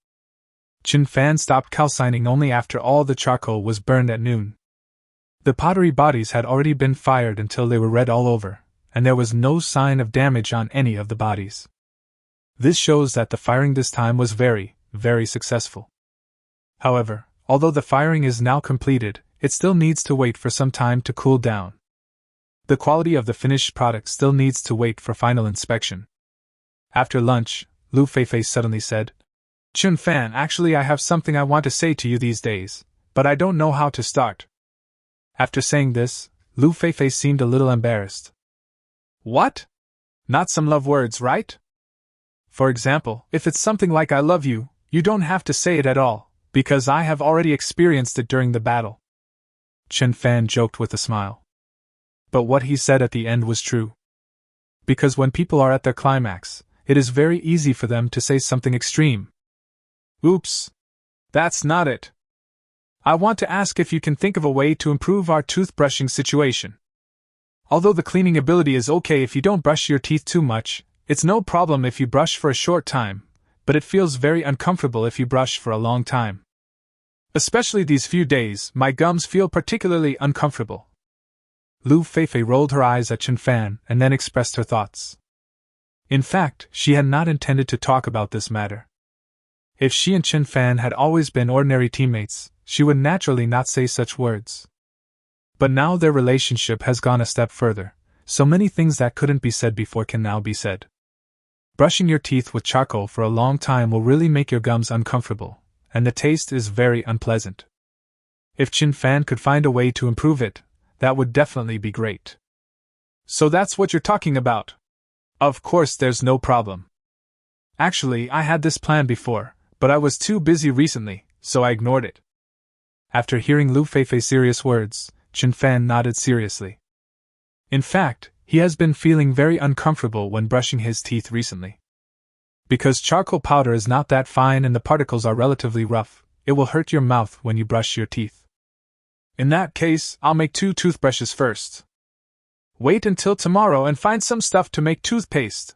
Chen Fan stopped calcining only after all the charcoal was burned at noon. The pottery bodies had already been fired until they were red all over, and there was no sign of damage on any of the bodies. This shows that the firing this time was very, very successful. However, although the firing is now completed, it still needs to wait for some time to cool down. The quality of the finished product still needs to wait for final inspection. After lunch, Lu Feifei suddenly said, Chen Fan, actually I have something I want to say to you these days, but I don't know how to start. After saying this, Lu Feifei seemed a little embarrassed. What? Not some love words, right? For example, if it's something like I love you, you don't have to say it at all, because I have already experienced it during the battle. Chen Fan joked with a smile. But what he said at the end was true. Because when people are at their climax, it is very easy for them to say something extreme. Oops. That's not it. I want to ask if you can think of a way to improve our toothbrushing situation. Although the cleaning ability is okay if you don't brush your teeth too much, it's no problem if you brush for a short time, but it feels very uncomfortable if you brush for a long time. Especially these few days, my gums feel particularly uncomfortable. Lu Feifei rolled her eyes at Chen Fan and then expressed her thoughts. In fact, she had not intended to talk about this matter. If she and Chen Fan had always been ordinary teammates, she would naturally not say such words. But now their relationship has gone a step further, so many things that couldn't be said before can now be said. Brushing your teeth with charcoal for a long time will really make your gums uncomfortable, and the taste is very unpleasant. If Chen Fan could find a way to improve it, that would definitely be great. So that's what you're talking about? Of course, there's no problem. Actually, I had this plan before, but I was too busy recently, so I ignored it. After hearing Lu Feifei's serious words, Chen Fan nodded seriously. In fact, he has been feeling very uncomfortable when brushing his teeth recently. Because charcoal powder is not that fine and the particles are relatively rough, it will hurt your mouth when you brush your teeth. In that case, I'll make 2 toothbrushes first. Wait until tomorrow and find some stuff to make toothpaste.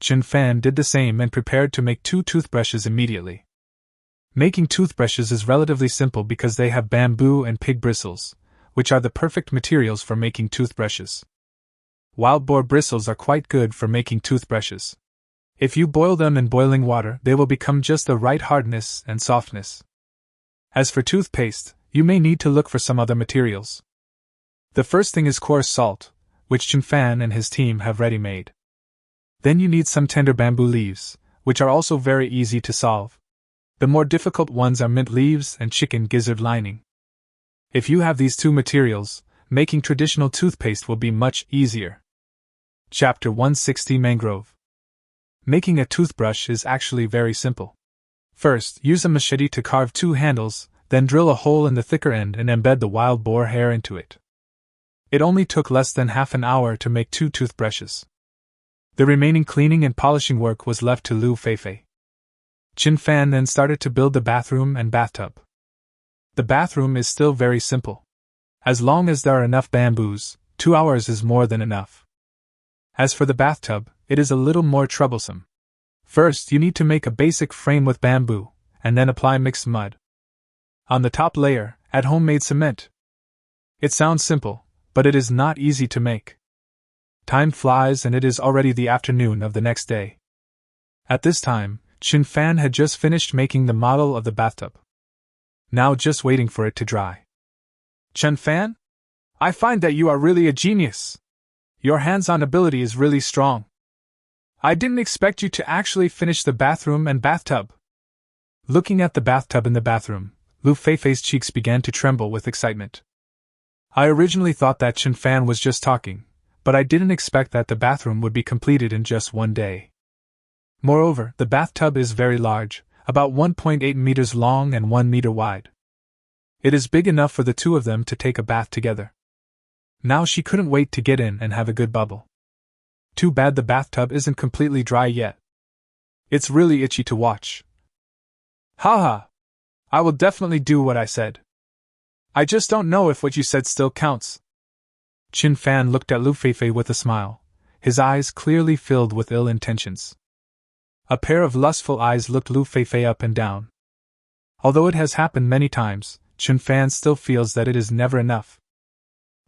Chen Fan did the same and prepared to make 2 toothbrushes immediately. Making toothbrushes is relatively simple because they have bamboo and pig bristles, which are the perfect materials for making toothbrushes. Wild boar bristles are quite good for making toothbrushes. If you boil them in boiling water, they will become just the right hardness and softness. As for toothpaste, you may need to look for some other materials. The first thing is coarse salt, which Chen Fan and his team have ready made. Then you need some tender bamboo leaves, which are also very easy to solve. The more difficult ones are mint leaves and chicken gizzard lining. If you have these 2 materials, making traditional toothpaste will be much easier. Chapter 160 Mangrove. Making a toothbrush is actually very simple. First, use a machete to carve 2 handles, then drill a hole in the thicker end and embed the wild boar hair into it. It only took less than half an hour to make 2 toothbrushes. The remaining cleaning and polishing work was left to Lu Feifei. Chen Fan then started to build the bathroom and bathtub. The bathroom is still very simple. As long as there are enough bamboos, 2 hours is more than enough. As for the bathtub, it is a little more troublesome. First, you need to make a basic frame with bamboo, and then apply mixed mud. On the top layer, add homemade cement. It sounds simple, but it is not easy to make. Time flies and it is already the afternoon of the next day. At this time, Chen Fan had just finished making the model of the bathtub. Now just waiting for it to dry. Chen Fan? I find that you are really a genius. Your hands-on ability is really strong. I didn't expect you to actually finish the bathroom and bathtub. Looking at the bathtub in the bathroom, Lu Feifei's cheeks began to tremble with excitement. I originally thought that Chen Fan was just talking, but I didn't expect that the bathroom would be completed in just one day. Moreover, the bathtub is very large, about 1.8 meters long and 1 meter wide. It is big enough for the two of them to take a bath together. Now she couldn't wait to get in and have a good bubble. Too bad the bathtub isn't completely dry yet. It's really itchy to watch. Haha! I will definitely do what I said. I just don't know if what you said still counts. Chin Fan looked at Lu Feifei with a smile, his eyes clearly filled with ill intentions. A pair of lustful eyes looked Lu Feifei up and down. Although it has happened many times, Chin Fan still feels that it is never enough.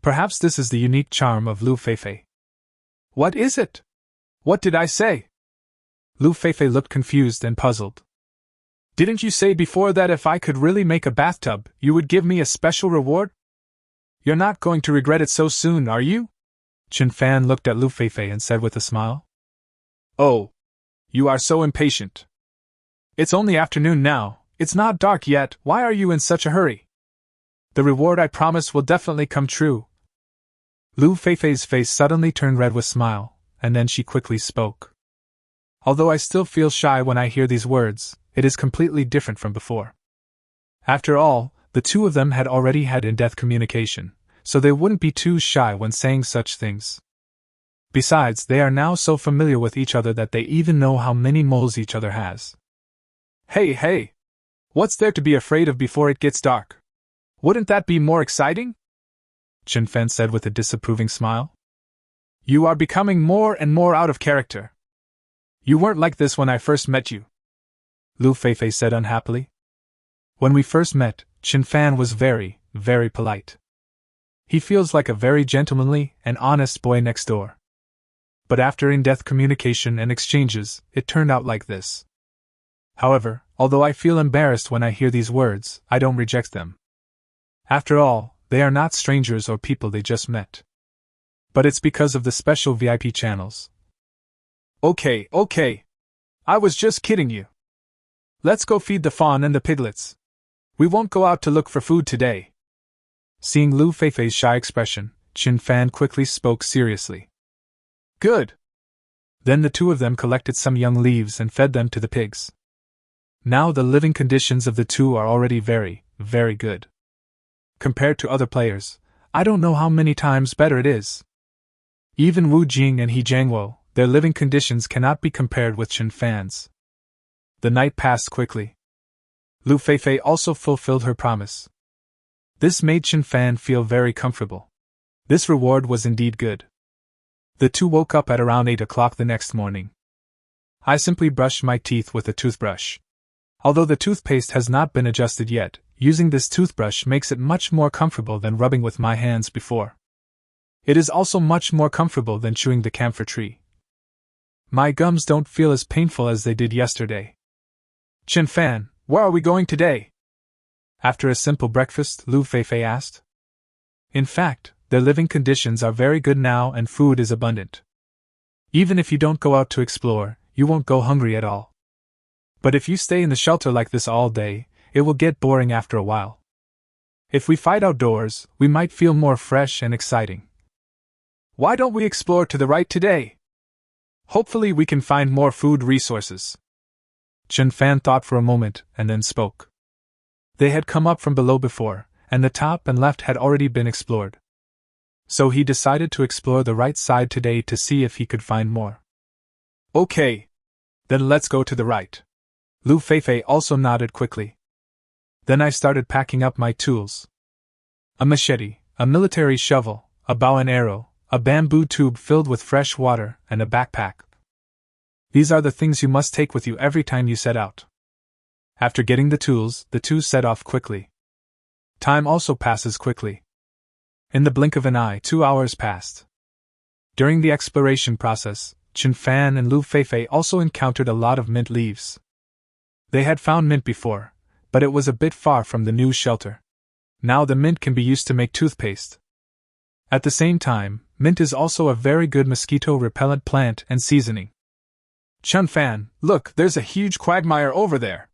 Perhaps this is the unique charm of Lu Feifei. What is it? What did I say? Lu Feifei looked confused and puzzled. Didn't you say before that if I could really make a bathtub, you would give me a special reward? You're not going to regret it so soon, are you? Chin Fan looked at Lu Feifei and said with a smile. Oh. You are so impatient. It's only afternoon now, it's not dark yet, why are you in such a hurry? The reward I promised will definitely come true. Lu Feifei's face suddenly turned red with smile, and then she quickly spoke. Although I still feel shy when I hear these words, it is completely different from before. After all, the two of them had already had in-depth communication, so they wouldn't be too shy when saying such things. Besides, they are now so familiar with each other that they even know how many moles each other has. Hey! What's there to be afraid of before it gets dark? Wouldn't that be more exciting? Chin Fan said with a disapproving smile. You are becoming more and more out of character. You weren't like this when I first met you. Lu Feifei said unhappily. When we first met, Chin Fan was very, very polite. He feels like a very gentlemanly and honest boy next door. But after in-depth communication and exchanges, it turned out like this. However, although I feel embarrassed when I hear these words, I don't reject them. After all, they are not strangers or people they just met. But it's because of the special VIP channels. Okay. I was just kidding you. Let's go feed the fawn and the piglets. We won't go out to look for food today. Seeing Lu Feifei's shy expression, Chin Fan quickly spoke seriously. Good. Then the two of them collected some young leaves and fed them to the pigs. Now the living conditions of the two are already very, very good. Compared to other players, I don't know how many times better it is. Even Wu Jing and He Jiangwo, their living conditions cannot be compared with Chin Fan's. The night passed quickly. Lu Feifei also fulfilled her promise. This made Chin Fan feel very comfortable. This reward was indeed good. The two woke up at around 8 o'clock the next morning. I simply brushed my teeth with a toothbrush. Although the toothpaste has not been adjusted yet, using this toothbrush makes it much more comfortable than rubbing with my hands before. It is also much more comfortable than chewing the camphor tree. My gums don't feel as painful as they did yesterday. Chin Fan, where are we going today? After a simple breakfast, Lu Feifei asked. In fact, their living conditions are very good now and food is abundant. Even if you don't go out to explore, you won't go hungry at all. But if you stay in the shelter like this all day, it will get boring after a while. If we fight outdoors, we might feel more fresh and exciting. Why don't we explore to the right today? Hopefully we can find more food resources. Chin Fan thought for a moment and then spoke. They had come up from below before, and the top and left had already been explored. So he decided to explore the right side today to see if he could find more. Okay. Then let's go to the right. Lu Feifei also nodded quickly. Then I started packing up my tools. A machete, a military shovel, a bow and arrow, a bamboo tube filled with fresh water, and a backpack. These are the things you must take with you every time you set out. After getting the tools, the two set off quickly. Time also passes quickly. In the blink of an eye, 2 hours passed. During the exploration process, Chin Fan and Lu Feifei also encountered a lot of mint leaves. They had found mint before, but it was a bit far from the new shelter. Now the mint can be used to make toothpaste. At the same time, mint is also a very good mosquito-repellent plant and seasoning. Chin Fan, look, there's a huge quagmire over there.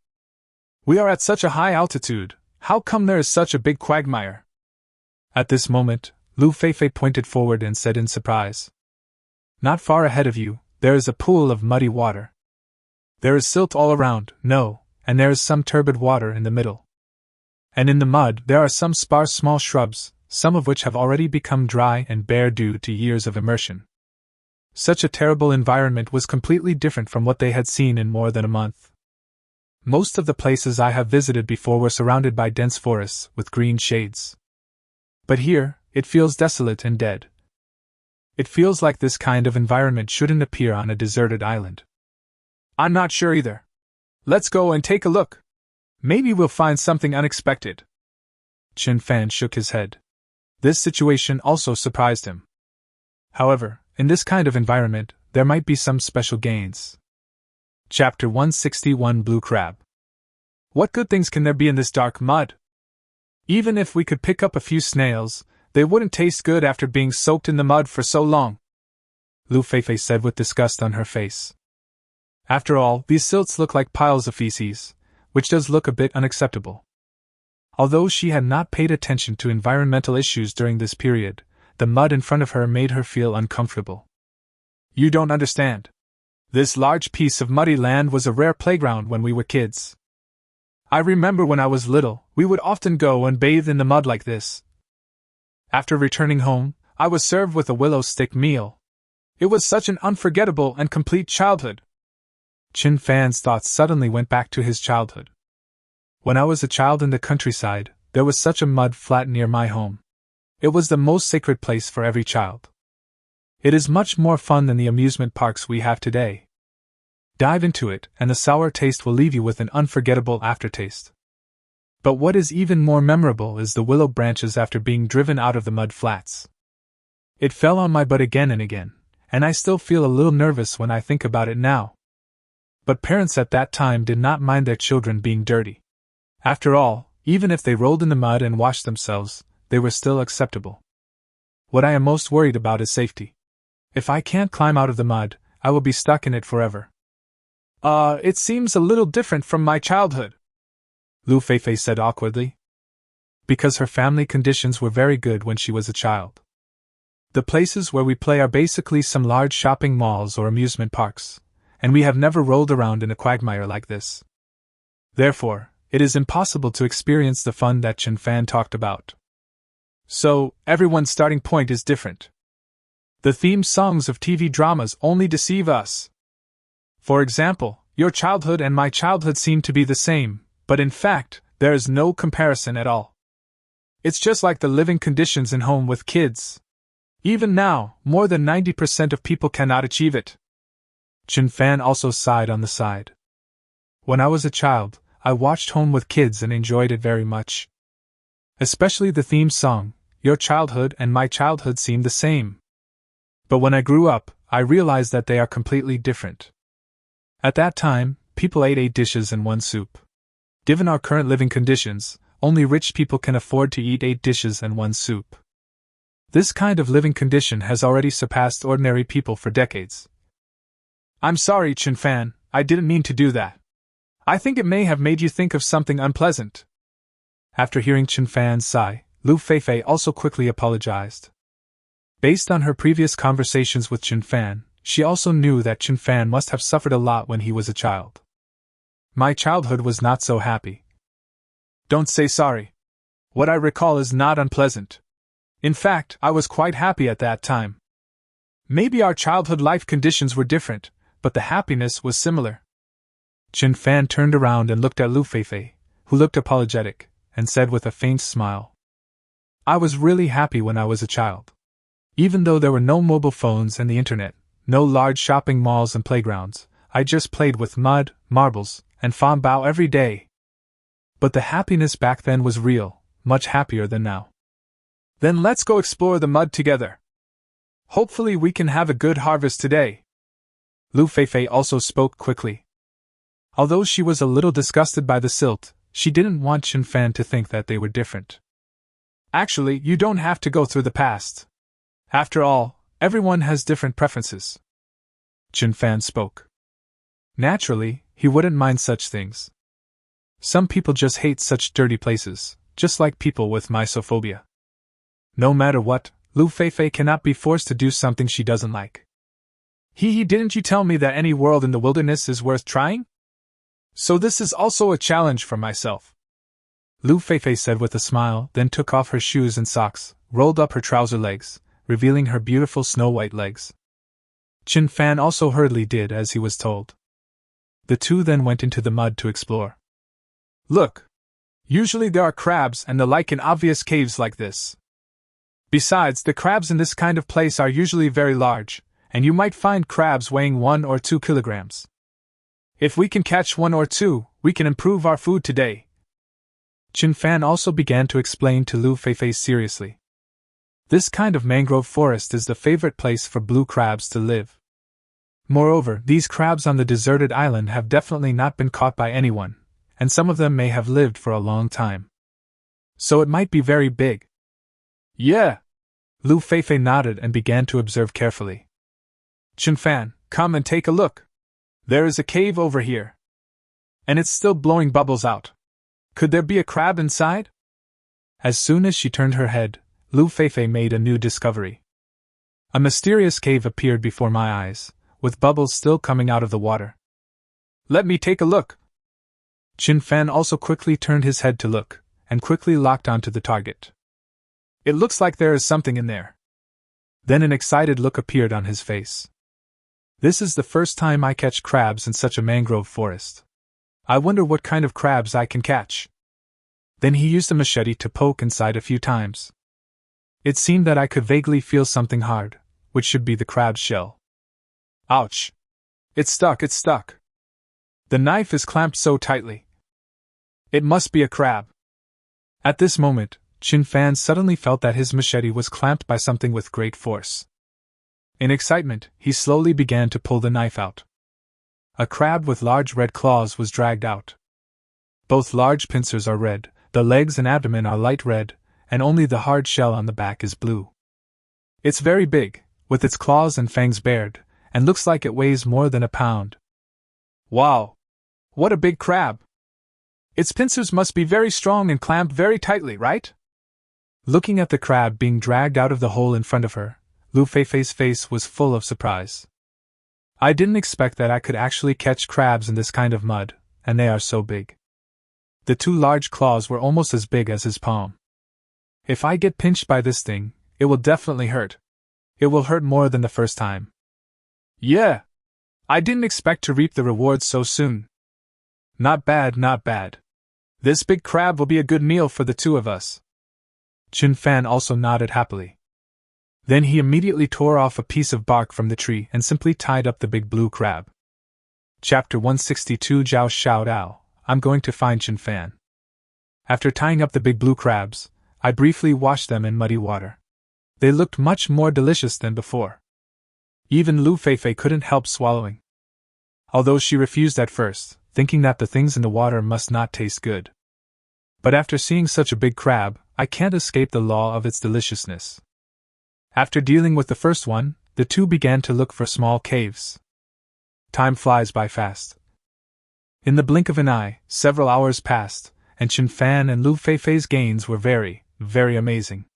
We are at such a high altitude, how come there is such a big quagmire? At this moment, Lu Feifei pointed forward and said in surprise. Not far ahead of you, there is a pool of muddy water. There is silt all around, no, and there is some turbid water in the middle. And in the mud there are some sparse small shrubs, some of which have already become dry and bare due to years of immersion. Such a terrible environment was completely different from what they had seen in more than a month. Most of the places I have visited before were surrounded by dense forests with green shades. But here, it feels desolate and dead. It feels like this kind of environment shouldn't appear on a deserted island. I'm not sure either. Let's go and take a look. Maybe we'll find something unexpected. Chen Fan shook his head. This situation also surprised him. However, in this kind of environment, there might be some special gains. Chapter 161 Blue Crab. What good things can there be in this dark mud? Even if we could pick up a few snails, they wouldn't taste good after being soaked in the mud for so long, Lu Feifei said with disgust on her face. After all, these silts look like piles of feces, which does look a bit unacceptable. Although she had not paid attention to environmental issues during this period, the mud in front of her made her feel uncomfortable. You don't understand. This large piece of muddy land was a rare playground when we were kids. I remember when I was little, we would often go and bathe in the mud like this. After returning home, I was served with a willow stick meal. It was such an unforgettable and complete childhood. Chen Fan's thoughts suddenly went back to his childhood. When I was a child in the countryside, there was such a mud flat near my home. It was the most sacred place for every child. It is much more fun than the amusement parks we have today. Dive into it, and the sour taste will leave you with an unforgettable aftertaste. But what is even more memorable is the willow branches after being driven out of the mud flats. It fell on my butt again and again, and I still feel a little nervous when I think about it now. But parents at that time did not mind their children being dirty. After all, even if they rolled in the mud and washed themselves, they were still acceptable. What I am most worried about is safety. If I can't climb out of the mud, I will be stuck in it forever. It seems a little different from my childhood, Lu Feifei said awkwardly. Because her family conditions were very good when she was a child. The places where we play are basically some large shopping malls or amusement parks, and we have never rolled around in a quagmire like this. Therefore, it is impossible to experience the fun that Chen Fan talked about. So, everyone's starting point is different. The theme songs of TV dramas only deceive us. For example, your childhood and my childhood seem to be the same, but in fact, there is no comparison at all. It's just like the living conditions in home with kids. Even now, more than 90% of people cannot achieve it. Chen Fan also sighed on the side. When I was a child, I watched Home with Kids and enjoyed it very much. Especially the theme song, Your Childhood and My Childhood seem the same. But when I grew up, I realized that they are completely different. At that time, people ate 8 dishes and 1 soup. Given our current living conditions, only rich people can afford to eat 8 dishes and 1 soup. This kind of living condition has already surpassed ordinary people for decades. I'm sorry, Chen Fan, I didn't mean to do that. I think it may have made you think of something unpleasant. After hearing Chen Fan's sigh, Lu Feifei also quickly apologized. Based on her previous conversations with Chen Fan, she also knew that Chen Fan must have suffered a lot when he was a child. My childhood was not so happy. Don't say sorry. What I recall is not unpleasant. In fact, I was quite happy at that time. Maybe our childhood life conditions were different, but the happiness was similar. Chen Fan turned around and looked at Lu Feifei, who looked apologetic, and said with a faint smile, I was really happy when I was a child. Even though there were no mobile phones and the internet, no large shopping malls and playgrounds, I just played with mud, marbles, and fan bao every day. But the happiness back then was real, much happier than now. Then let's go explore the mud together. Hopefully we can have a good harvest today. Lu Feifei also spoke quickly. Although she was a little disgusted by the silt, she didn't want Chen Fan to think that they were different. Actually, you don't have to go through the past. After all, everyone has different preferences. Chen Fan spoke. Naturally, he wouldn't mind such things. Some people just hate such dirty places, just like people with mysophobia. No matter what, Lu Feifei cannot be forced to do something she doesn't like. Didn't you tell me that any world in the wilderness is worth trying? So this is also a challenge for myself. Lu Feifei said with a smile, then took off her shoes and socks, rolled up her trouser legs, revealing her beautiful snow-white legs. Qin Fan also hurriedly did as he was told. The two then went into the mud to explore. Look! Usually there are crabs and the like in obvious caves like this. Besides, the crabs in this kind of place are usually very large, and you might find crabs weighing 1 or 2 kilograms. If we can catch 1 or 2, we can improve our food today. Qin Fan also began to explain to Lu Feifei seriously. This kind of mangrove forest is the favorite place for blue crabs to live. Moreover, these crabs on the deserted island have definitely not been caught by anyone, and some of them may have lived for a long time. So it might be very big. Yeah! Lu Feifei nodded and began to observe carefully. Qin Fan, come and take a look. There is a cave over here. And it's still blowing bubbles out. Could there be a crab inside? As soon as she turned her head, Lu Feifei made a new discovery. A mysterious cave appeared before my eyes, with bubbles still coming out of the water. Let me take a look. Qin Fan also quickly turned his head to look, and quickly locked onto the target. It looks like there is something in there. Then an excited look appeared on his face. This is the first time I catch crabs in such a mangrove forest. I wonder what kind of crabs I can catch. Then he used a machete to poke inside a few times. It seemed that I could vaguely feel something hard, which should be the crab's shell. Ouch! It's stuck. The knife is clamped so tightly. It must be a crab. At this moment, Qin Fan suddenly felt that his machete was clamped by something with great force. In excitement, he slowly began to pull the knife out. A crab with large red claws was dragged out. Both large pincers are red, the legs and abdomen are light red, and only the hard shell on the back is blue. It's very big, with its claws and fangs bared, and looks like it weighs more than a pound. Wow! What a big crab! Its pincers must be very strong and clamped very tightly, right? Looking at the crab being dragged out of the hole in front of her, Lu Feifei's face was full of surprise. I didn't expect that I could actually catch crabs in this kind of mud, and they are so big. The two large claws were almost as big as his palm. If I get pinched by this thing, it will definitely hurt. It will hurt more than the first time. Yeah! I didn't expect to reap the rewards so soon. Not bad. This big crab will be a good meal for the two of us. Qin Fan also nodded happily. Then he immediately tore off a piece of bark from the tree and simply tied up the big blue crab. Chapter 162 Zhao Xiao Dao, I'm going to find Qin Fan. After tying up the big blue crabs, I briefly washed them in muddy water. They looked much more delicious than before. Even Lu Feifei couldn't help swallowing. Although she refused at first, thinking that the things in the water must not taste good. But after seeing such a big crab, I can't escape the law of its deliciousness. After dealing with the first one, the two began to look for small caves. Time flies by fast. In the blink of an eye, several hours passed, and Qin Fan and Lu Feifei's gains were very, very amazing.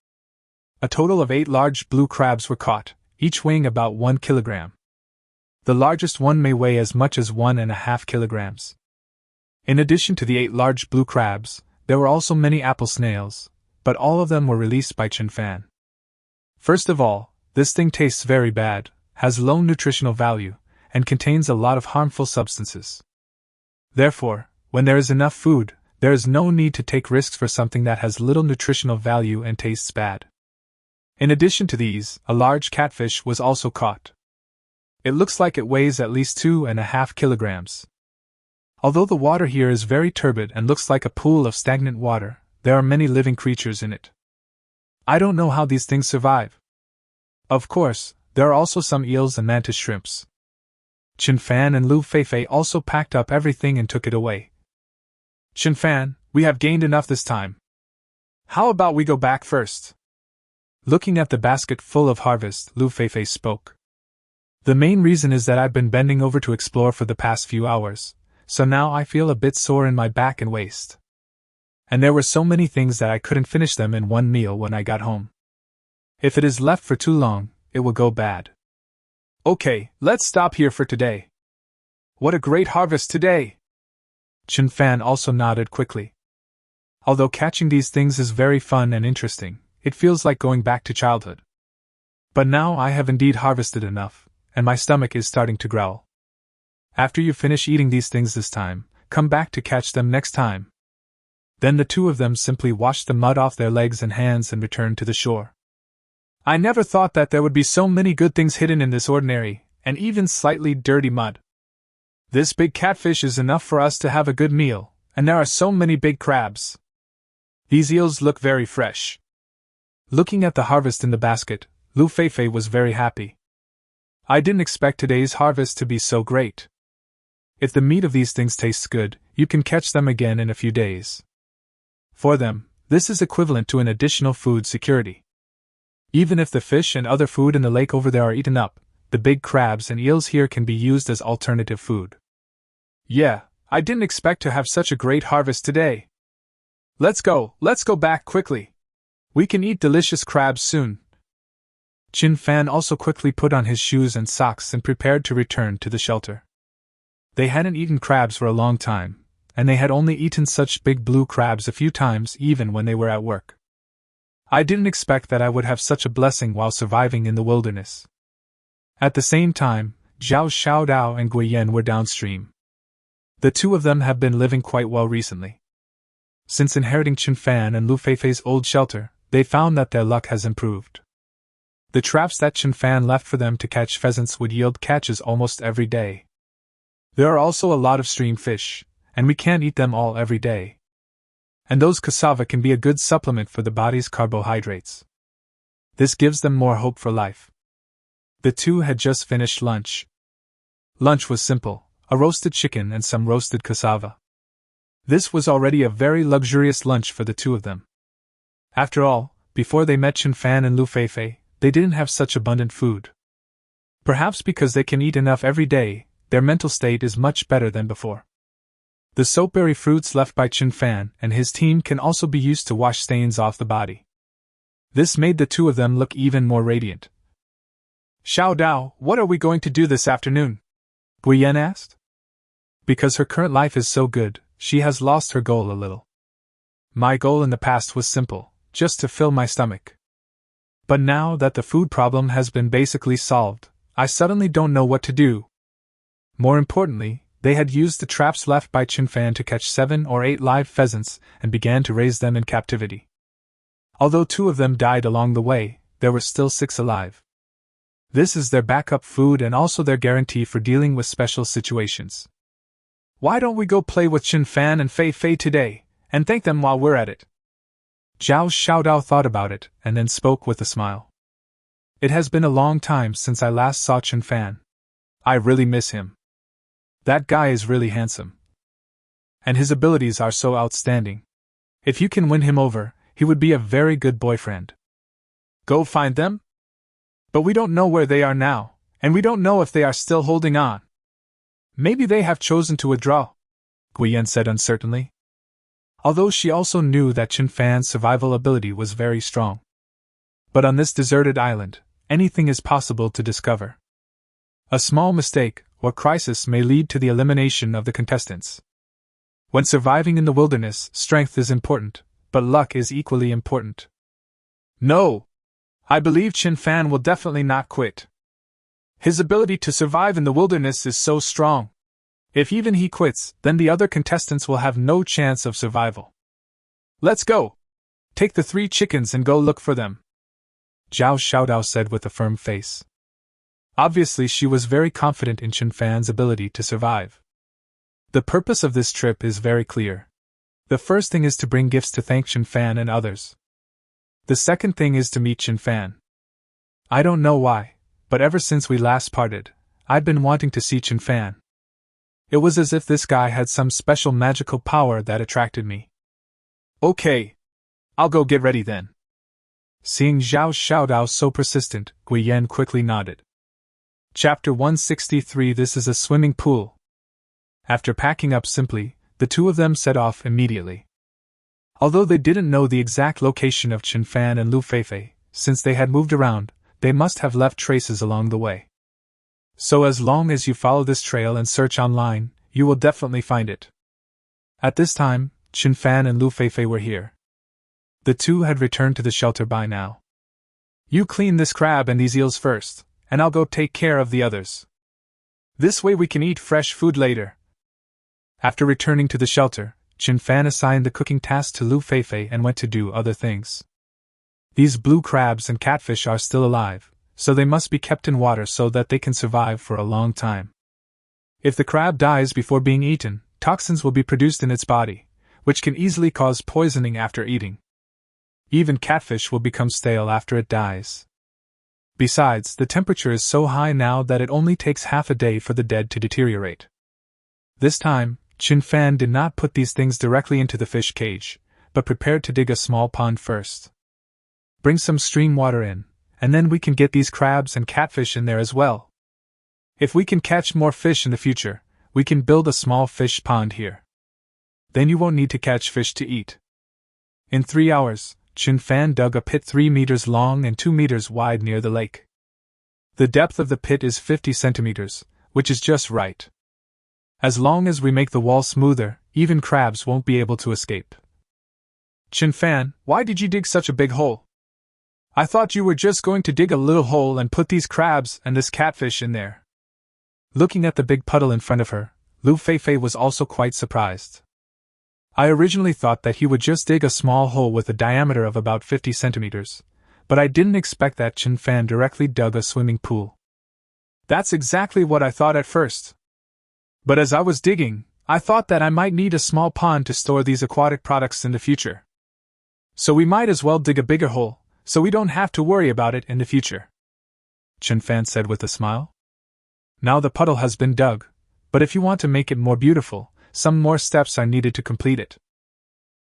A total of 8 large blue crabs were caught, each weighing about 1 kilogram. The largest one may weigh as much as 1.5 kilograms. In addition to the 8 large blue crabs, there were also many apple snails, but all of them were released by Qin Fan. First of all, this thing tastes very bad, has low nutritional value, and contains a lot of harmful substances. Therefore, when there is enough food, there is no need to take risks for something that has little nutritional value and tastes bad. In addition to these, a large catfish was also caught. It looks like it weighs at least 2.5 kilograms. Although the water here is very turbid and looks like a pool of stagnant water, there are many living creatures in it. I don't know how these things survive. Of course, there are also some eels and mantis shrimps. Qin Fan and Lu Feifei also packed up everything and took it away. Qin Fan, we have gained enough this time. How about we go back first? Looking at the basket full of harvest, Lu Feifei spoke. The main reason is that I've been bending over to explore for the past few hours, so now I feel a bit sore in my back and waist. And there were so many things that I couldn't finish them in one meal when I got home. If it is left for too long, it will go bad. Okay, let's stop here for today. What a great harvest today! Chen Fan also nodded quickly. Although catching these things is very fun and interesting, it feels like going back to childhood. But now I have indeed harvested enough, and my stomach is starting to growl. After you finish eating these things this time, come back to catch them next time. Then the two of them simply washed the mud off their legs and hands and returned to the shore. I never thought that there would be so many good things hidden in this ordinary, and even slightly dirty mud. This big catfish is enough for us to have a good meal, and there are so many big crabs. These eels look very fresh. Looking at the harvest in the basket, Lu Feifei was very happy. I didn't expect today's harvest to be so great. If the meat of these things tastes good, you can catch them again in a few days. For them, this is equivalent to an additional food security. Even if the fish and other food in the lake over there are eaten up, the big crabs and eels here can be used as alternative food. Yeah, I didn't expect to have such a great harvest today. Let's go back quickly. We can eat delicious crabs soon. Chen Fan also quickly put on his shoes and socks and prepared to return to the shelter. They hadn't eaten crabs for a long time, and they had only eaten such big blue crabs a few times even when they were at work. I didn't expect that I would have such a blessing while surviving in the wilderness. At the same time, Zhao Xiaodao and Guiyan were downstream. The two of them have been living quite well recently. Since inheriting Chen Fan and Lu Feifei's old shelter, they found that their luck has improved. The traps that Chen Fan left for them to catch pheasants would yield catches almost every day. There are also a lot of stream fish, and we can't eat them all every day. And those cassava can be a good supplement for the body's carbohydrates. This gives them more hope for life. The two had just finished lunch. Lunch was simple, a roasted chicken and some roasted cassava. This was already a very luxurious lunch for the two of them. After all, before they met Chen Fan and Lu Feifei, they didn't have such abundant food. Perhaps because they can eat enough every day, their mental state is much better than before. The soapberry fruits left by Chen Fan and his team can also be used to wash stains off the body. This made the two of them look even more radiant. Xiao Dao, what are we going to do this afternoon? Guiyan asked. Because her current life is so good, she has lost her goal a little. My goal in the past was simple, just to fill my stomach. But now that the food problem has been basically solved, I suddenly don't know what to do. More importantly, they had used the traps left by Chen Fan to catch 7 or 8 live pheasants and began to raise them in captivity. Although 2 of them died along the way, there were still 6 alive. This is their backup food and also their guarantee for dealing with special situations. Why don't we go play with Chen Fan and Fei Fei today, and thank them while we're at it? Zhao Xiaodao thought about it and then spoke with a smile. It has been a long time since I last saw Chen Fan. I really miss him. That guy is really handsome. And his abilities are so outstanding. If you can win him over, he would be a very good boyfriend. Go find them? But we don't know where they are now, and we don't know if they are still holding on. Maybe they have chosen to withdraw, Guiyan said uncertainly. Although she also knew that Chen Fan's survival ability was very strong. But on this deserted island, anything is possible to discover. A small mistake or crisis may lead to the elimination of the contestants. When surviving in the wilderness, strength is important, but luck is equally important. No! I believe Chen Fan will definitely not quit. His ability to survive in the wilderness is so strong. If even he quits, then the other contestants will have no chance of survival. Let's go! Take the 3 chickens and go look for them, Zhao Xiaodao said with a firm face. Obviously she was very confident in Chen Fan's ability to survive. The purpose of this trip is very clear. The first thing is to bring gifts to thank Chen Fan and others. The second thing is to meet Chen Fan. I don't know why, but ever since we last parted, I'd been wanting to see Chen Fan. It was as if this guy had some special magical power that attracted me. Okay. I'll go get ready then. Seeing Zhao Xiaodao so persistent, Guiyan quickly nodded. Chapter 163 This is a swimming pool. After packing up simply, the two of them set off immediately. Although they didn't know the exact location of Chen Fan and Lu Feifei, since they had moved around, they must have left traces along the way. So as long as you follow this trail and search online, you will definitely find it. At this time, Chen Fan and Lu Feifei were here. The two had returned to the shelter by now. You clean this crab and these eels first, and I'll go take care of the others. This way we can eat fresh food later. After returning to the shelter, Chen Fan assigned the cooking task to Lu Feifei and went to do other things. These blue crabs and catfish are still alive, so they must be kept in water so that they can survive for a long time. If the crab dies before being eaten, toxins will be produced in its body, which can easily cause poisoning after eating. Even catfish will become stale after it dies. Besides, the temperature is so high now that it only takes half a day for the dead to deteriorate. This time, Chen Fan did not put these things directly into the fish cage, but prepared to dig a small pond first. Bring some stream water in, and then we can get these crabs and catfish in there as well. If we can catch more fish in the future, we can build a small fish pond here. Then you won't need to catch fish to eat. In 3 hours, Chen Fan dug a pit 3 meters long and 2 meters wide near the lake. The depth of the pit is 50 centimeters, which is just right. As long as we make the wall smoother, even crabs won't be able to escape. Chen Fan, why did you dig such a big hole? I thought you were just going to dig a little hole and put these crabs and this catfish in there. Looking at the big puddle in front of her, Lu Feifei was also quite surprised. I originally thought that he would just dig a small hole with a diameter of about 50 centimeters, but I didn't expect that Chen Fan directly dug a swimming pool. That's exactly what I thought at first. But as I was digging, I thought that I might need a small pond to store these aquatic products in the future. So we might as well dig a bigger hole, so we don't have to worry about it in the future. Chen Fan said with a smile. Now the puddle has been dug, but if you want to make it more beautiful, some more steps are needed to complete it.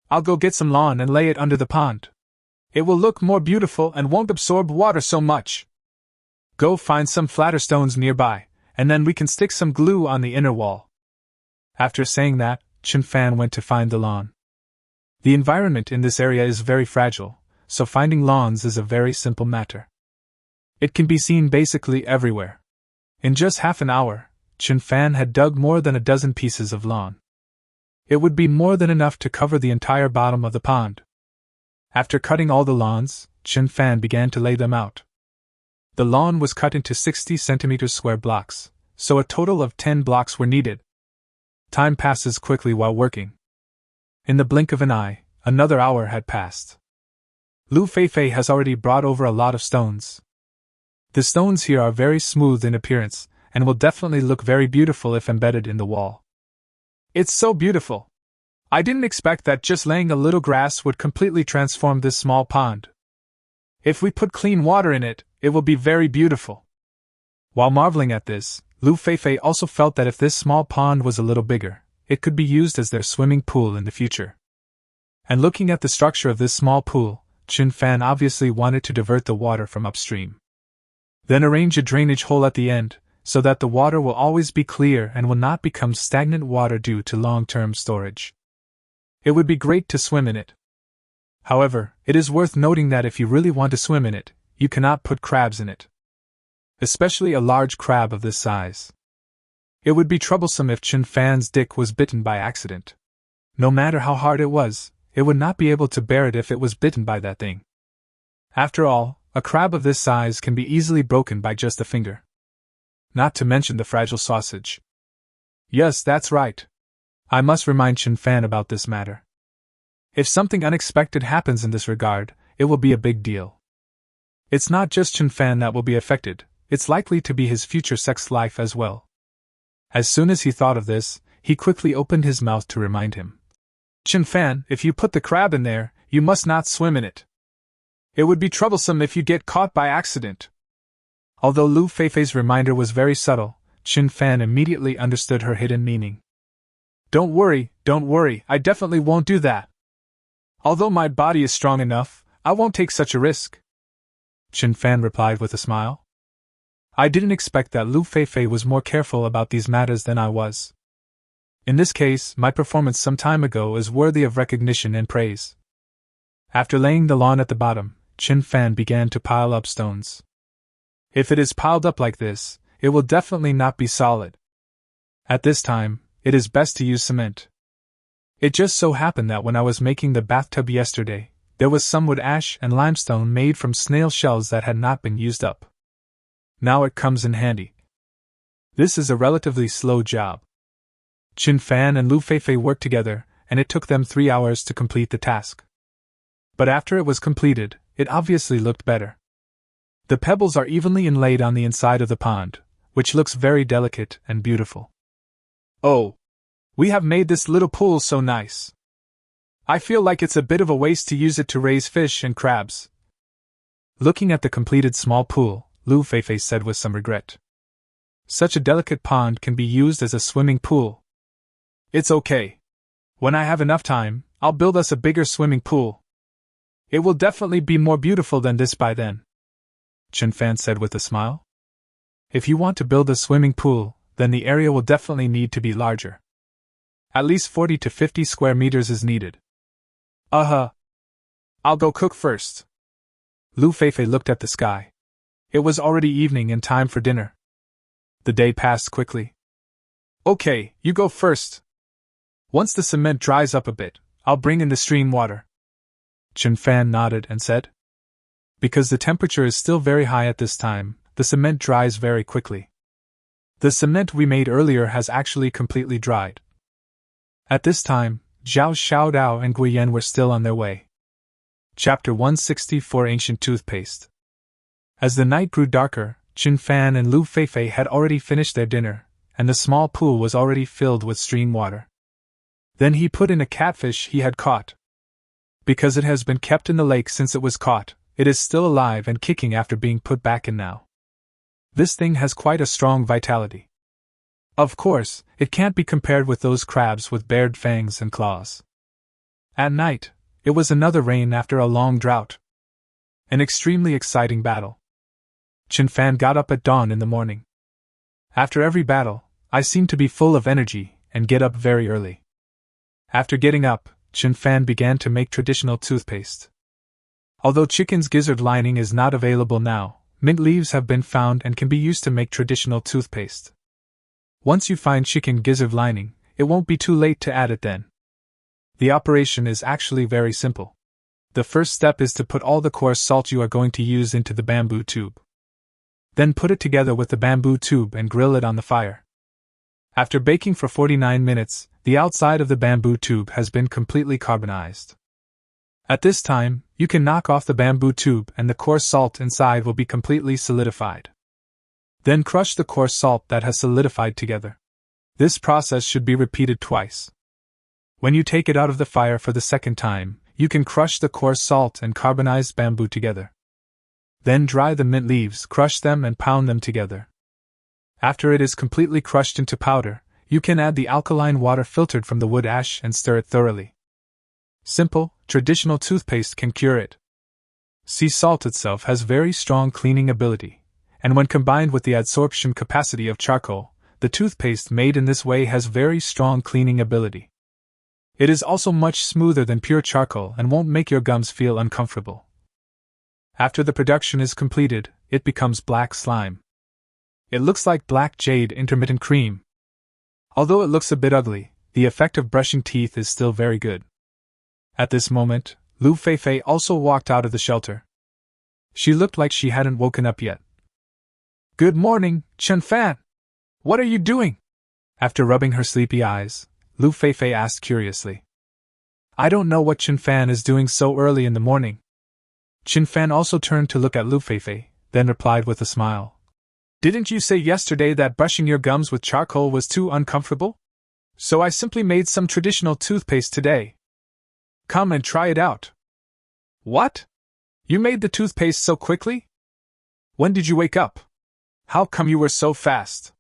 I'll go get some lawn and lay it under the pond. It will look more beautiful and won't absorb water so much. Go find some flatter stones nearby, and then we can stick some glue on the inner wall. After saying that, Chen Fan went to find the lawn. The environment in this area is very fragile, so finding lawns is a very simple matter. It can be seen basically everywhere. In just half an hour, Chen Fan had dug more than a dozen pieces of lawn. It would be more than enough to cover the entire bottom of the pond. After cutting all the lawns, Chen Fan began to lay them out. The lawn was cut into 60 centimeters square blocks, so a total of 10 blocks were needed. Time passes quickly while working. In the blink of an eye, another hour had passed. Lu Feifei has already brought over a lot of stones. The stones here are very smooth in appearance, and will definitely look very beautiful if embedded in the wall. It's so beautiful! I didn't expect that just laying a little grass would completely transform this small pond. If we put clean water in it, it will be very beautiful. While marveling at this, Lu Feifei also felt that if this small pond was a little bigger, it could be used as their swimming pool in the future. And looking at the structure of this small pool, Chen Fan obviously wanted to divert the water from upstream. Then arrange a drainage hole at the end, so that the water will always be clear and will not become stagnant water due to long-term storage. It would be great to swim in it. However, it is worth noting that if you really want to swim in it, you cannot put crabs in it. Especially a large crab of this size. It would be troublesome if Chen Fan's dick was bitten by accident. No matter how hard it was, it would not be able to bear it if it was bitten by that thing. After all, a crab of this size can be easily broken by just a finger. Not to mention the fragile sausage. Yes, that's right. I must remind Chen Fan about this matter. If something unexpected happens in this regard, it will be a big deal. It's not just Chen Fan that will be affected, it's likely to be his future sex life as well. As soon as he thought of this, he quickly opened his mouth to remind him. Chen Fan, if you put the crab in there, you must not swim in it. It would be troublesome if you get caught by accident. Although Lu Feifei's reminder was very subtle, Chen Fan immediately understood her hidden meaning. Don't worry, I definitely won't do that. Although my body is strong enough, I won't take such a risk. Chen Fan replied with a smile. I didn't expect that Lu Feifei was more careful about these matters than I was. In this case, my performance some time ago is worthy of recognition and praise. After laying the lawn at the bottom, Chin Fan began to pile up stones. If it is piled up like this, it will definitely not be solid. At this time, it is best to use cement. It just so happened that when I was making the bathtub yesterday, there was some wood ash and limestone made from snail shells that had not been used up. Now it comes in handy. This is a relatively slow job. Chin Fan and Lu Feifei worked together, and it took them 3 hours to complete the task. But after it was completed, it obviously looked better. The pebbles are evenly inlaid on the inside of the pond, which looks very delicate and beautiful. Oh! We have made this little pool so nice. I feel like it's a bit of a waste to use it to raise fish and crabs. Looking at the completed small pool, Lu Feifei said with some regret. Such a delicate pond can be used as a swimming pool. It's okay. When I have enough time, I'll build us a bigger swimming pool. It will definitely be more beautiful than this by then, Chin Fan said with a smile. If you want to build a swimming pool, then the area will definitely need to be larger. At least 40 to 50 square meters is needed. I'll go cook first. Lu Feifei looked at the sky. It was already evening and time for dinner. The day passed quickly. Okay, you go first. Once the cement dries up a bit, I'll bring in the stream water. Chin Fan nodded and said. Because the temperature is still very high at this time, the cement dries very quickly. The cement we made earlier has actually completely dried. At this time, Zhao Xiaodao and Guiyan were still on their way. Chapter 164 Ancient Toothpaste. As the night grew darker, Chin Fan and Lu Feifei had already finished their dinner, and the small pool was already filled with stream water. Then he put in a catfish he had caught. Because it has been kept in the lake since it was caught, it is still alive and kicking after being put back in now. This thing has quite a strong vitality. Of course, it can't be compared with those crabs with bared fangs and claws. At night, it was another rain after a long drought. An extremely exciting battle. Chin Fan got up at dawn in the morning. After every battle, I seem to be full of energy and get up very early. After getting up, Chin Fan began to make traditional toothpaste. Although chicken's gizzard lining is not available now, mint leaves have been found and can be used to make traditional toothpaste. Once you find chicken gizzard lining, it won't be too late to add it then. The operation is actually very simple. The first step is to put all the coarse salt you are going to use into the bamboo tube. Then put it together with the bamboo tube and grill it on the fire. After baking for 49 minutes, the outside of the bamboo tube has been completely carbonized. At this time, you can knock off the bamboo tube and the coarse salt inside will be completely solidified. Then crush the coarse salt that has solidified together. This process should be repeated twice. When you take it out of the fire for the second time, you can crush the coarse salt and carbonized bamboo together. Then dry the mint leaves, crush them and pound them together. After it is completely crushed into powder, you can add the alkaline water filtered from the wood ash and stir it thoroughly. Simple, traditional toothpaste can cure it. Sea salt itself has very strong cleaning ability, and when combined with the adsorption capacity of charcoal, the toothpaste made in this way has very strong cleaning ability. It is also much smoother than pure charcoal and won't make your gums feel uncomfortable. After the production is completed, it becomes black slime. It looks like black jade intermittent cream. Although it looks a bit ugly, the effect of brushing teeth is still very good. At this moment, Lu Feifei also walked out of the shelter. She looked like she hadn't woken up yet. Good morning, Chin Fan! What are you doing? After rubbing her sleepy eyes, Lu Feifei asked curiously. I don't know what Chin Fan is doing so early in the morning. Chin Fan also turned to look at Lu Feifei, then replied with a smile. Didn't you say yesterday that brushing your gums with charcoal was too uncomfortable? So I simply made some traditional toothpaste today. Come and try it out. What? You made the toothpaste so quickly? When did you wake up? How come you were so fast?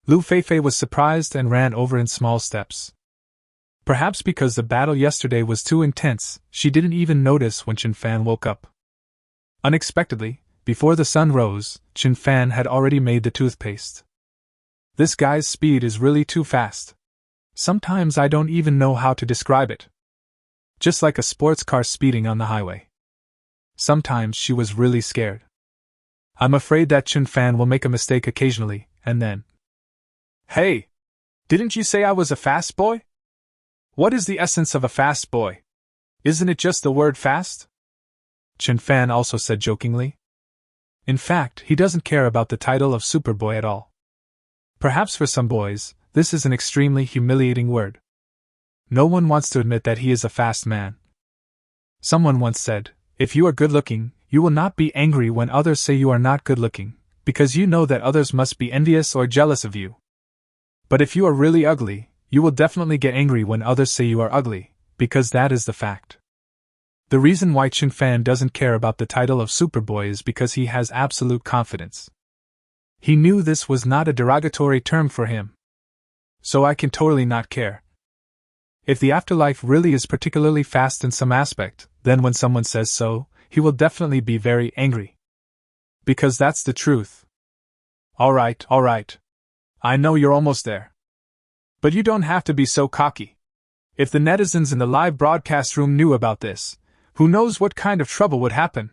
Lu Feifei was surprised and ran over in small steps. Perhaps because the battle yesterday was too intense, she didn't even notice when Chin Fan woke up. Unexpectedly, before the sun rose, Chin Fan had already made the toothpaste. This guy's speed is really too fast. Sometimes I don't even know how to describe it. Just like a sports car speeding on the highway. Sometimes she was really scared. I'm afraid that Chen Fan will make a mistake occasionally, and then. Hey! Didn't you say I was a fast boy? What is the essence of a fast boy? Isn't it just the word fast? Chen Fan also said jokingly. In fact, he doesn't care about the title of Superboy at all. Perhaps for some boys, this is an extremely humiliating word. No one wants to admit that he is a fast man. Someone once said, if you are good-looking, you will not be angry when others say you are not good-looking, because you know that others must be envious or jealous of you. But if you are really ugly, you will definitely get angry when others say you are ugly, because that is the fact. The reason why Chen Fan doesn't care about the title of Superboy is because he has absolute confidence. He knew this was not a derogatory term for him. So I can totally not care. If the afterlife really is particularly fast in some aspect, then when someone says so, he will definitely be very angry. Because that's the truth. Alright. I know you're almost there. But you don't have to be so cocky. If the netizens in the live broadcast room knew about this, who knows what kind of trouble would happen?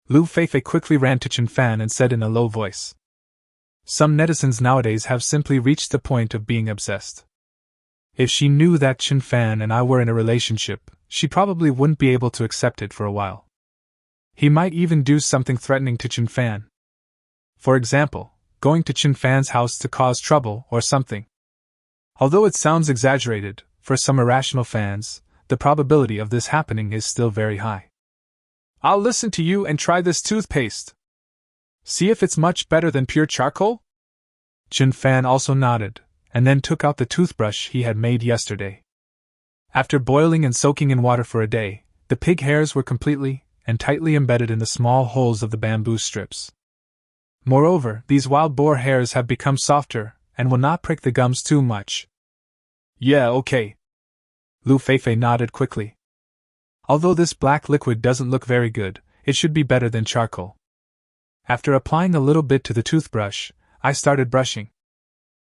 Lu Feifei quickly ran to Chen Fan and said in a low voice. Some netizens nowadays have simply reached the point of being obsessed. If she knew that Chen Fan and I were in a relationship, she probably wouldn't be able to accept it for a while. He might even do something threatening to Chen Fan. For example, going to Chen Fan's house to cause trouble or something. Although it sounds exaggerated, for some irrational fans, the probability of this happening is still very high. I'll listen to you and try this toothpaste. See if it's much better than pure charcoal? Chen Fan also nodded, and then took out the toothbrush he had made yesterday. After boiling and soaking in water for a day, the pig hairs were completely and tightly embedded in the small holes of the bamboo strips. Moreover, these wild boar hairs have become softer and will not prick the gums too much. Yeah, okay. Lu Feifei nodded quickly. Although this black liquid doesn't look very good, it should be better than charcoal. After applying a little bit to the toothbrush, I started brushing.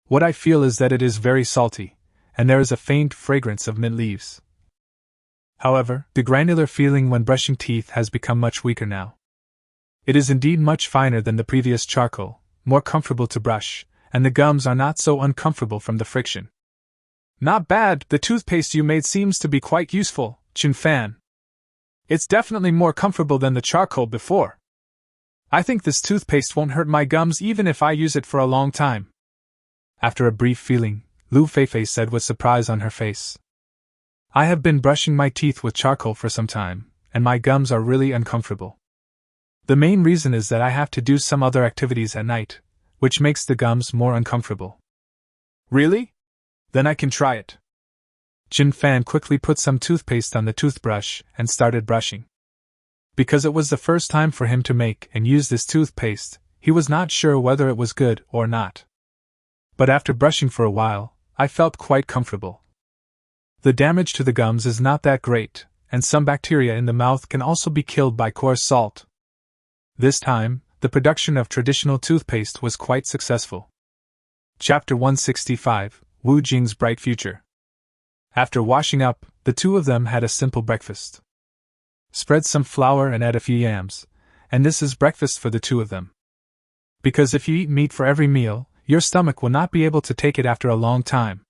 What I feel is that it is very salty, and there is a faint fragrance of mint leaves. However, the granular feeling when brushing teeth has become much weaker now. It is indeed much finer than the previous charcoal, more comfortable to brush, and the gums are not so uncomfortable from the friction. Not bad, the toothpaste you made seems to be quite useful, Chen Fan. It's definitely more comfortable than the charcoal before. I think this toothpaste won't hurt my gums even if I use it for a long time. After a brief feeling, Lu Feifei said with surprise on her face. I have been brushing my teeth with charcoal for some time, and my gums are really uncomfortable. The main reason is that I have to do some other activities at night, which makes the gums more uncomfortable. Really? Then I can try it. Chen Fan quickly put some toothpaste on the toothbrush and started brushing. Because it was the first time for him to make and use this toothpaste, he was not sure whether it was good or not. But after brushing for a while, I felt quite comfortable. The damage to the gums is not that great, and some bacteria in the mouth can also be killed by coarse salt. This time, the production of traditional toothpaste was quite successful. Chapter 165, Wu Jing's Bright Future. After washing up, the two of them had a simple breakfast. Spread some flour and add a few yams, and this is breakfast for the two of them. Because if you eat meat for every meal, your stomach will not be able to take it after a long time.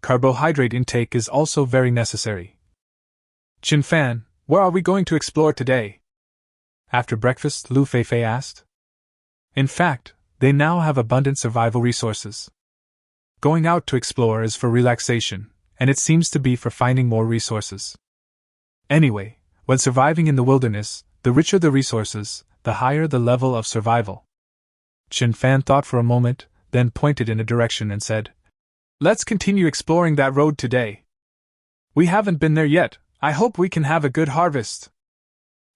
Carbohydrate intake is also very necessary. Chen Fan, where are we going to explore today? After breakfast, Lu Feifei asked. In fact, they now have abundant survival resources. Going out to explore is for relaxation, and it seems to be for finding more resources. Anyway, when surviving in the wilderness, the richer the resources, the higher the level of survival. Chen Fan thought for a moment, then pointed in a direction and said, Let's continue exploring that road today. We haven't been there yet, I hope we can have a good harvest.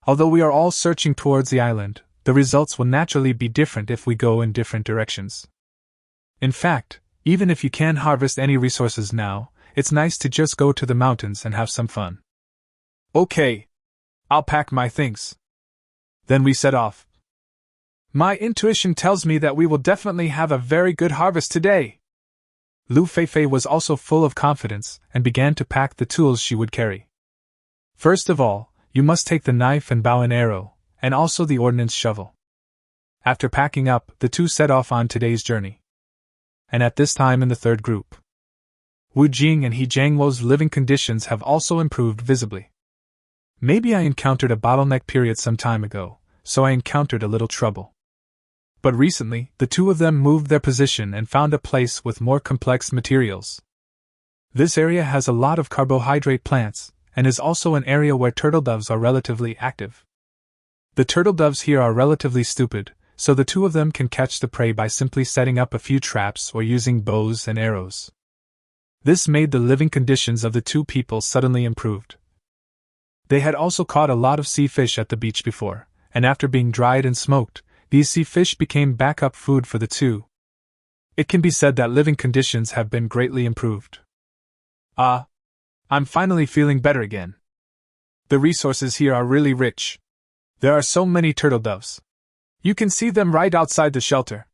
Although we are all searching towards the island, the results will naturally be different if we go in different directions. In fact, even if you can't harvest any resources now, it's nice to just go to the mountains and have some fun. Okay. I'll pack my things. Then we set off. My intuition tells me that we will definitely have a very good harvest today. Lu Feifei was also full of confidence and began to pack the tools she would carry. First of all, you must take the knife and bow and arrow, and also the ordnance shovel. After packing up, the two set off on today's journey. And at this time in the third group, Wu Jing and He Jiangwo's living conditions have also improved visibly. Maybe I encountered a bottleneck period some time ago, so I encountered a little trouble. But recently, the two of them moved their position and found a place with more complex materials. This area has a lot of carbohydrate plants, and is also an area where turtle doves are relatively active. The turtle doves here are relatively stupid, so the two of them can catch the prey by simply setting up a few traps or using bows and arrows. This made the living conditions of the two people suddenly improved. They had also caught a lot of sea fish at the beach before, and after being dried and smoked, these sea fish became backup food for the two. It can be said that living conditions have been greatly improved. I'm finally feeling better again. The resources here are really rich. There are so many turtle doves. You can see them right outside the shelter.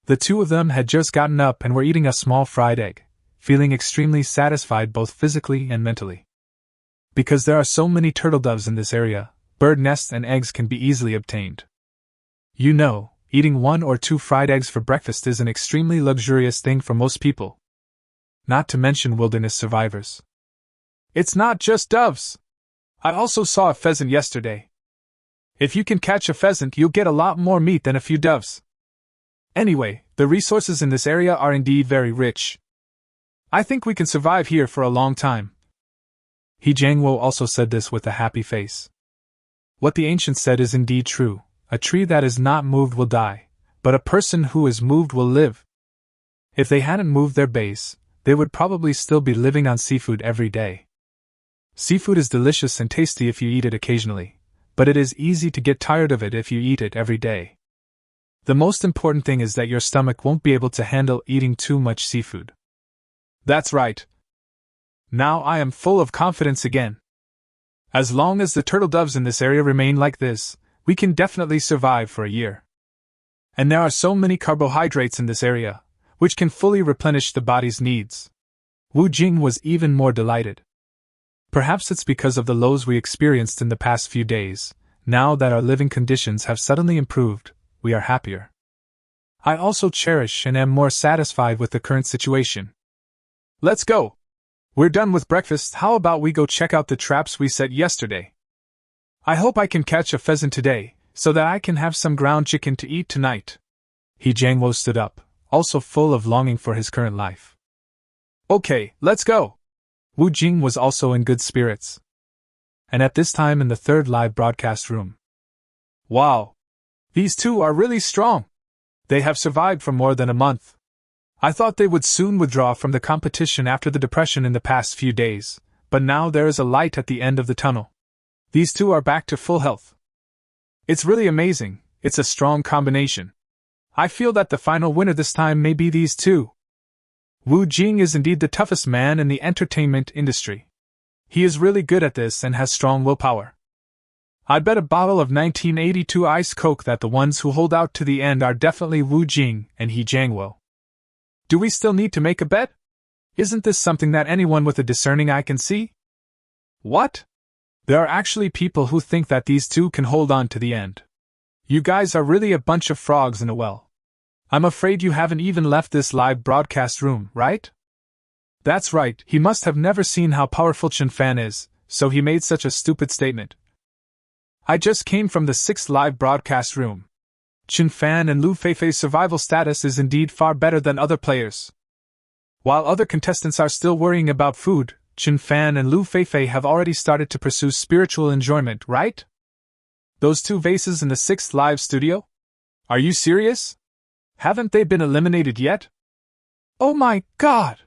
The two of them had just gotten up and were eating a small fried egg, feeling extremely satisfied both physically and mentally. Because there are so many turtle doves in this area, bird nests and eggs can be easily obtained. You know, eating 1 or 2 fried eggs for breakfast is an extremely luxurious thing for most people. Not to mention wilderness survivors. It's not just doves. I also saw a pheasant yesterday. If you can catch a pheasant, you'll get a lot more meat than a few doves. Anyway, the resources in this area are indeed very rich. I think we can survive here for a long time. He Jiangwo also said this with a happy face. What the ancients said is indeed true. A tree that is not moved will die, but a person who is moved will live. If they hadn't moved their base, they would probably still be living on seafood every day. Seafood is delicious and tasty if you eat it occasionally, but it is easy to get tired of it if you eat it every day. The most important thing is that your stomach won't be able to handle eating too much seafood. That's right. Now I am full of confidence again. As long as the turtle doves in this area remain like this, we can definitely survive for a year. And there are so many carbohydrates in this area, which can fully replenish the body's needs. Wu Jing was even more delighted. Perhaps it's because of the lows we experienced in the past few days. Now that our living conditions have suddenly improved, we are happier. I also cherish and am more satisfied with the current situation. Let's go! We're done with breakfast, how about we go check out the traps we set yesterday? I hope I can catch a pheasant today, so that I can have some ground chicken to eat tonight. He Jiangwo stood up, also full of longing for his current life. Okay, let's go! Wu Jing was also in good spirits. And at this time in the third live broadcast room. Wow! These two are really strong! They have survived for more than a month. I thought they would soon withdraw from the competition after the depression in the past few days, but now there is a light at the end of the tunnel. These two are back to full health. It's really amazing, it's a strong combination. I feel that the final winner this time may be these two. Wu Jing is indeed the toughest man in the entertainment industry. He is really good at this and has strong willpower. I'd bet a bottle of 1982 Ice Coke that the ones who hold out to the end are definitely Wu Jing and He Jiangwo. Do we still need to make a bet? Isn't this something that anyone with a discerning eye can see? What? There are actually people who think that these two can hold on to the end. You guys are really a bunch of frogs in a well. I'm afraid you haven't even left this live broadcast room, right? That's right, he must have never seen how powerful Chen Fan is, so he made such a stupid statement. I just came from the 6th live broadcast room. Chen Fan and Lu Feifei's survival status is indeed far better than other players. While other contestants are still worrying about food, Chen Fan and Lu Feifei have already started to pursue spiritual enjoyment, right? Those two vases in the 6th live studio? Are you serious? Haven't they been eliminated yet? Oh my God!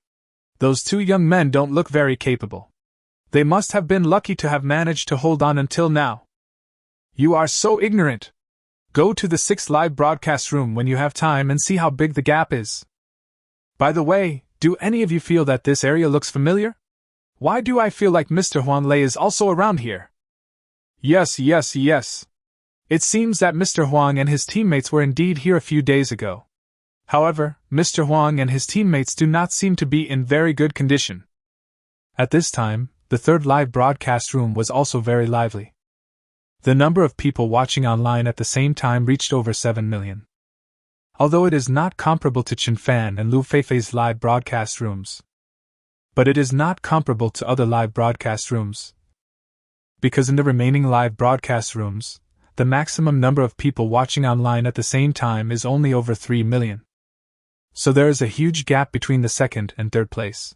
Those two young men don't look very capable. They must have been lucky to have managed to hold on until now. You are so ignorant. Go to the 6th live broadcast room when you have time and see how big the gap is. By the way, do any of you feel that this area looks familiar? Why do I feel like Mr. Huang Lei is also around here? Yes. It seems that Mr. Huang and his teammates were indeed here a few days ago. However, Mr. Huang and his teammates do not seem to be in very good condition. At this time, The third live broadcast room was also very lively. The number of people watching online at the same time reached over 7 million. Although it is not comparable to Chenfan and Lu Feifei's live broadcast rooms. But it is not comparable to other live broadcast rooms. Because in the remaining live broadcast rooms, the maximum number of people watching online at the same time is only over 3 million. So there is a huge gap between the second and third place.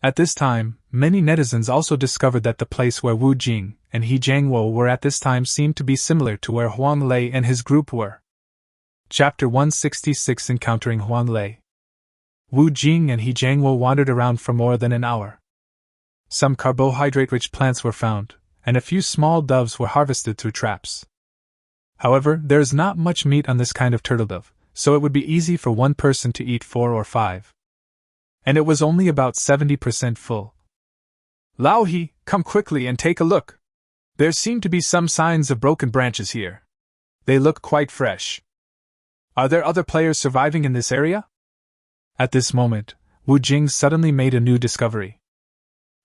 At this time, many netizens also discovered that the place where Wu Jing and He Jiangwo were at this time seemed to be similar to where Huang Lei and his group were. Chapter 166 Encountering Huang Lei. Wu Jing and He Jiangwo wandered around for more than an hour. Some carbohydrate-rich plants were found, and a few small doves were harvested through traps. However, there is not much meat on this kind of turtle dove, so it would be easy for one person to eat 4 or 5. And it was only about 70% full. Lao He, come quickly and take a look. There seem to be some signs of broken branches here. They look quite fresh. Are there other players surviving in this area? At this moment, Wu Jing suddenly made a new discovery.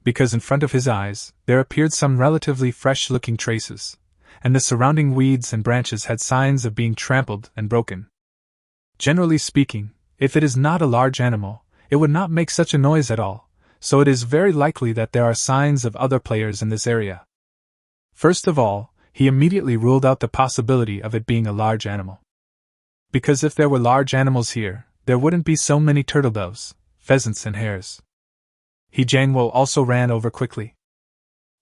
Because in front of his eyes, there appeared some relatively fresh-looking traces, and the surrounding weeds and branches had signs of being trampled and broken. Generally speaking, if it is not a large animal, it would not make such a noise at all, so it is very likely that there are signs of other players in this area. First of all, he immediately ruled out the possibility of it being a large animal. Because if there were large animals here, there wouldn't be so many turtle doves, pheasants and hares. He Jiangwo also ran over quickly.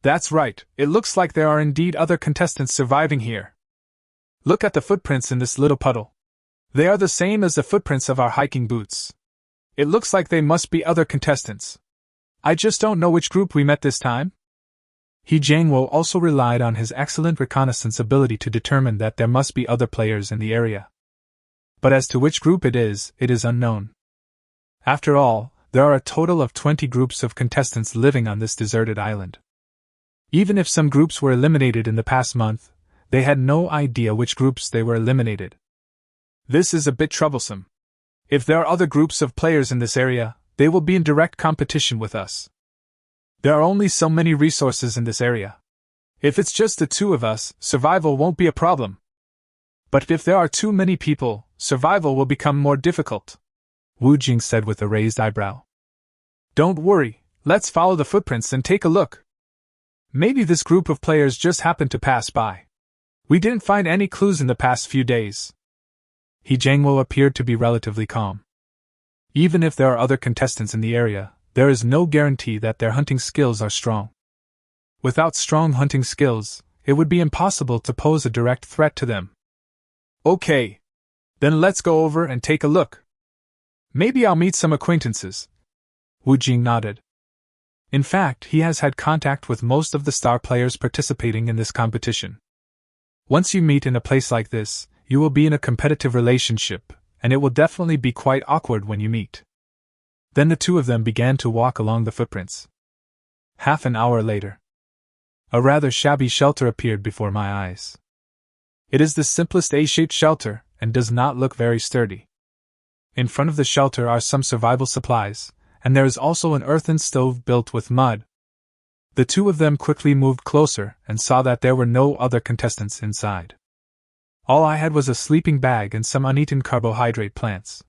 That's right, it looks like there are indeed other contestants surviving here. Look at the footprints in this little puddle. They are the same as the footprints of our hiking boots. It looks like they must be other contestants. I just don't know which group we met this time. He Jiangwo also relied on his excellent reconnaissance ability to determine that there must be other players in the area. But as to which group it is unknown. After all, there are a total of 20 groups of contestants living on this deserted island. Even if some groups were eliminated in the past month, they had no idea which groups they were eliminated. This is a bit troublesome. If there are other groups of players in this area, they will be in direct competition with us. There are only so many resources in this area. If it's just the two of us, survival won't be a problem. But if there are too many people, survival will become more difficult, Wu Jing said with a raised eyebrow. Don't worry, let's follow the footprints and take a look. Maybe this group of players just happened to pass by. We didn't find any clues in the past few days. He Jiangwo appeared to be relatively calm. Even if there are other contestants in the area, there is no guarantee that their hunting skills are strong. Without strong hunting skills, it would be impossible to pose a direct threat to them. Okay. Then let's go over and take a look. Maybe I'll meet some acquaintances. Wu Jing nodded. In fact, he has had contact with most of the star players participating in this competition. Once you meet in a place like this, you will be in a competitive relationship, and it will definitely be quite awkward when you meet. Then the two of them began to walk along the footprints. Half an hour later, a rather shabby shelter appeared before my eyes. It is the simplest A-shaped shelter, and does not look very sturdy. In front of the shelter are some survival supplies, and there is also an earthen stove built with mud. The two of them quickly moved closer and saw that there were no other contestants inside. All I had was a sleeping bag and some uneaten carbohydrate plants.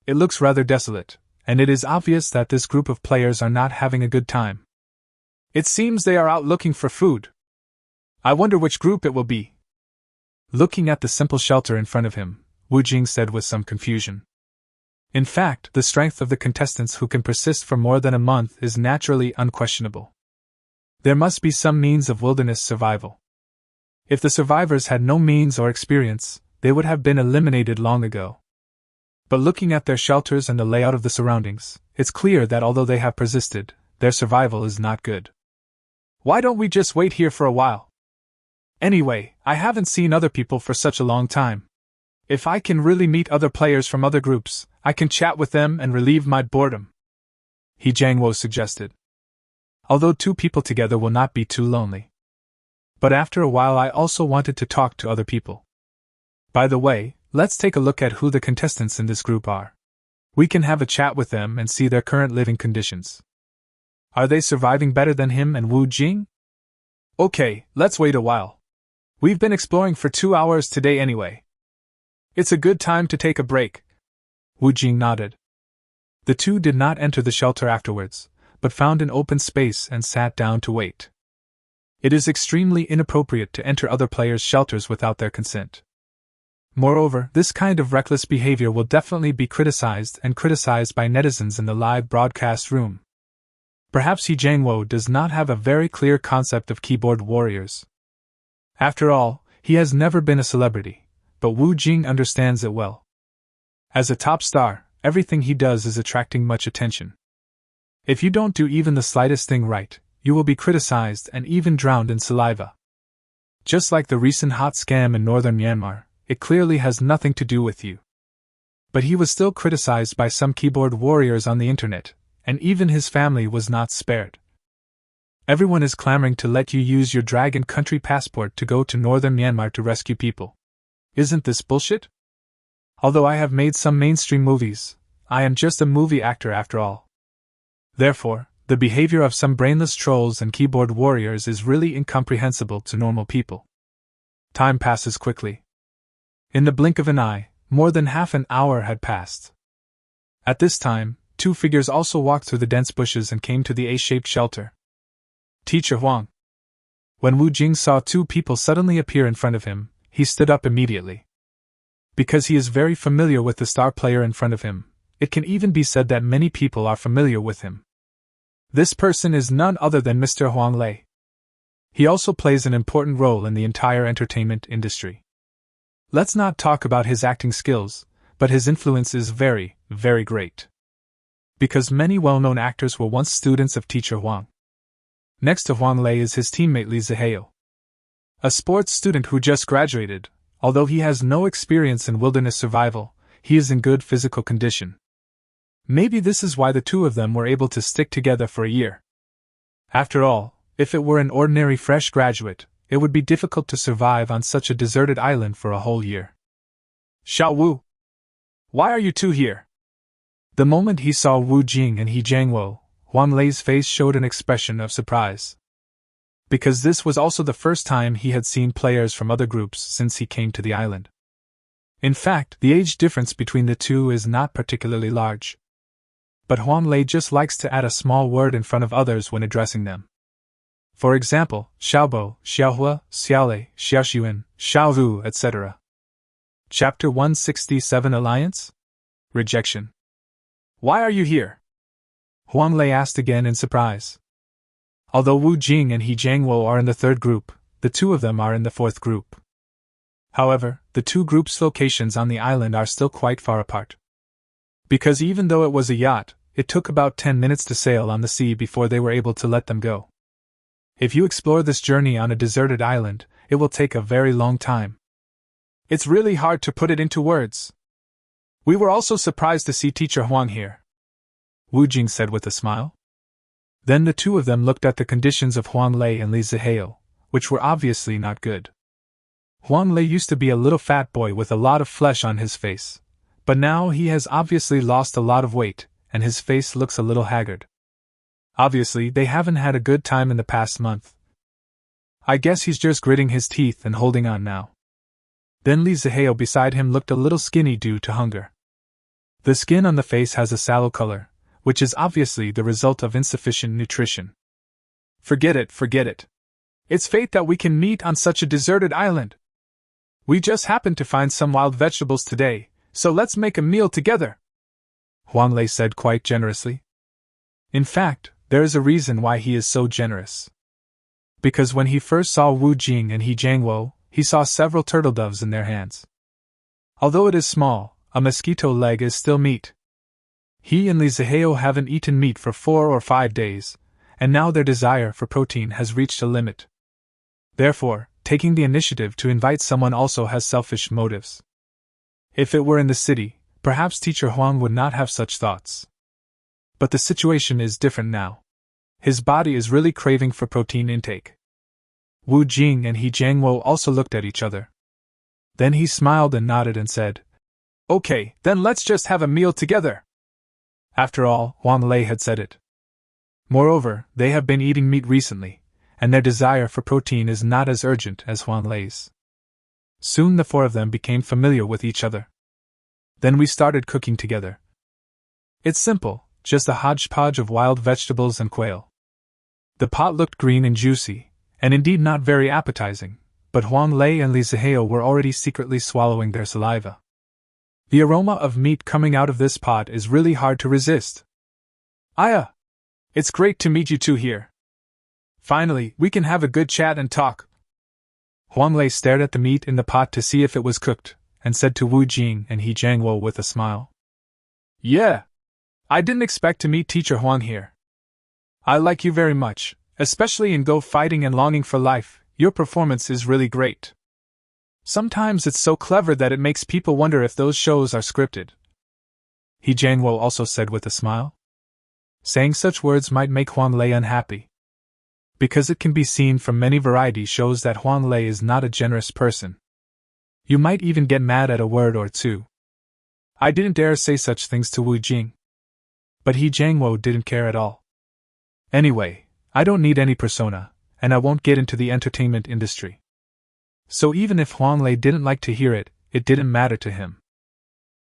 It looks rather desolate, and it is obvious that this group of players are not having a good time. It seems they are out looking for food. I wonder which group it will be. Looking at the simple shelter in front of him, Wu Jing said with some confusion. In fact, the strength of the contestants who can persist for more than a month is naturally unquestionable. There must be some means of wilderness survival. If the survivors had no means or experience, they would have been eliminated long ago. But looking at their shelters and the layout of the surroundings, it's clear that although they have persisted, their survival is not good. Why don't we just wait here for a while? Anyway, I haven't seen other people for such a long time. If I can really meet other players from other groups, I can chat with them and relieve my boredom. He Jiangwo suggested. Although two people together will not be too lonely. But after a while I also wanted to talk to other people. By the way, let's take a look at who the contestants in this group are. We can have a chat with them and see their current living conditions. Are they surviving better than him and Wu Jing? Okay, let's wait a while. We've been exploring for 2 hours today anyway. It's a good time to take a break. Wu Jing nodded. The two did not enter the shelter afterwards, but found an open space and sat down to wait. It is extremely inappropriate to enter other players' shelters without their consent. Moreover, this kind of reckless behavior will definitely be criticized by netizens in the live broadcast room. Perhaps He Jiangwo does not have a very clear concept of keyboard warriors. After all, he has never been a celebrity, but Wu Jing understands it well. As a top star, everything he does is attracting much attention. If you don't do even the slightest thing right, you will be criticized and even drowned in saliva. Just like the recent hot scam in northern Myanmar, it clearly has nothing to do with you. But he was still criticized by some keyboard warriors on the internet, and even his family was not spared. Everyone is clamoring to let you use your dragon country passport to go to northern Myanmar to rescue people. Isn't this bullshit? Although I have made some mainstream movies, I am just a movie actor after all. Therefore, the behavior of some brainless trolls and keyboard warriors is really incomprehensible to normal people. Time passes quickly. In the blink of an eye, more than half an hour had passed. At this time, two figures also walked through the dense bushes and came to the A-shaped shelter. Teacher Huang. When Wu Jing saw two people suddenly appear in front of him, he stood up immediately. Because he is very familiar with the star player in front of him, it can even be said that many people are familiar with him. This person is none other than Mr. Huang Lei. He also plays an important role in the entire entertainment industry. Let's not talk about his acting skills, but his influence is very, very great. Because many well-known actors were once students of teacher Huang. Next to Huang Lei is his teammate Li Zihao. A sports student who just graduated. Although he has no experience in wilderness survival, he is in good physical condition. Maybe this is why the two of them were able to stick together for a year. After all, if it were an ordinary fresh graduate, it would be difficult to survive on such a deserted island for a whole year. Xiao Wu! Why are you two here? The moment he saw Wu Jing and He Jiangwo, Huang Lei's face showed an expression of surprise. Because this was also the first time he had seen players from other groups since he came to the island. In fact, the age difference between the two is not particularly large. But Huang Lei just likes to add a small word in front of others when addressing them. For example, Xiaobo, Xiaohua, Xiaolei, Xiaoxuan, Xiaovu, etc. Chapter 167 Alliance? Rejection. Why are you here? Huang Lei asked again in surprise. Although Wu Jing and He Jiangwo are in the third group, the two of them are in the fourth group. However, the two groups' locations on the island are still quite far apart. Because even though it was a yacht, it took about 10 minutes to sail on the sea before they were able to let them go. If you explore this journey on a deserted island, it will take a very long time. It's really hard to put it into words. We were also surprised to see Teacher Huang here, Wu Jing said with a smile. Then the two of them looked at the conditions of Huang Lei and Li Zihao, which were obviously not good. Huang Lei used to be a little fat boy with a lot of flesh on his face, but now he has obviously lost a lot of weight, and his face looks a little haggard. Obviously, they haven't had a good time in the past month. I guess he's just gritting his teeth and holding on now. Then Li Zihao beside him looked a little skinny due to hunger. The skin on the face has a sallow color, which is obviously the result of insufficient nutrition. Forget it. It's fate that we can meet on such a deserted island. We just happened to find some wild vegetables today, so let's make a meal together, Huang Lei said quite generously. In fact, there is a reason why he is so generous. Because when he first saw Wu Jing and He Jiangwo, he saw several turtle doves in their hands. Although it is small, a mosquito leg is still meat. He and Li Zihao haven't eaten meat for 4 or 5 days, and now their desire for protein has reached a limit. Therefore, taking the initiative to invite someone also has selfish motives. If it were in the city, perhaps Teacher Huang would not have such thoughts. But the situation is different now. His body is really craving for protein intake. Wu Jing and He Jiangwo also looked at each other. Then he smiled and nodded and said, "Okay, then let's just have a meal together." After all, Huang Lei had said it. Moreover, they have been eating meat recently, and their desire for protein is not as urgent as Huang Lei's. Soon the four of them became familiar with each other. Then we started cooking together. It's simple, just a hodgepodge of wild vegetables and quail. The pot looked green and juicy, and indeed not very appetizing, but Huang Lei and Li Zihao were already secretly swallowing their saliva. The aroma of meat coming out of this pot is really hard to resist. Aya! It's great to meet you two here. Finally, we can have a good chat and talk. Huang Lei stared at the meat in the pot to see if it was cooked, and said to Wu Jing and He Jiangwo with a smile. Yeah! I didn't expect to meet Teacher Huang here. I like you very much, especially in Go Fighting and Longing for Life. Your performance is really great. Sometimes it's so clever that it makes people wonder if those shows are scripted. He Jiangwo also said with a smile. Saying such words might make Huang Lei unhappy, because it can be seen from many variety shows that Huang Lei is not a generous person. You might even get mad at a word or two. I didn't dare say such things to Wu Jing. But He Jiangwo didn't care at all. Anyway, I don't need any persona, and I won't get into the entertainment industry. So even if Huang Lei didn't like to hear it, it didn't matter to him.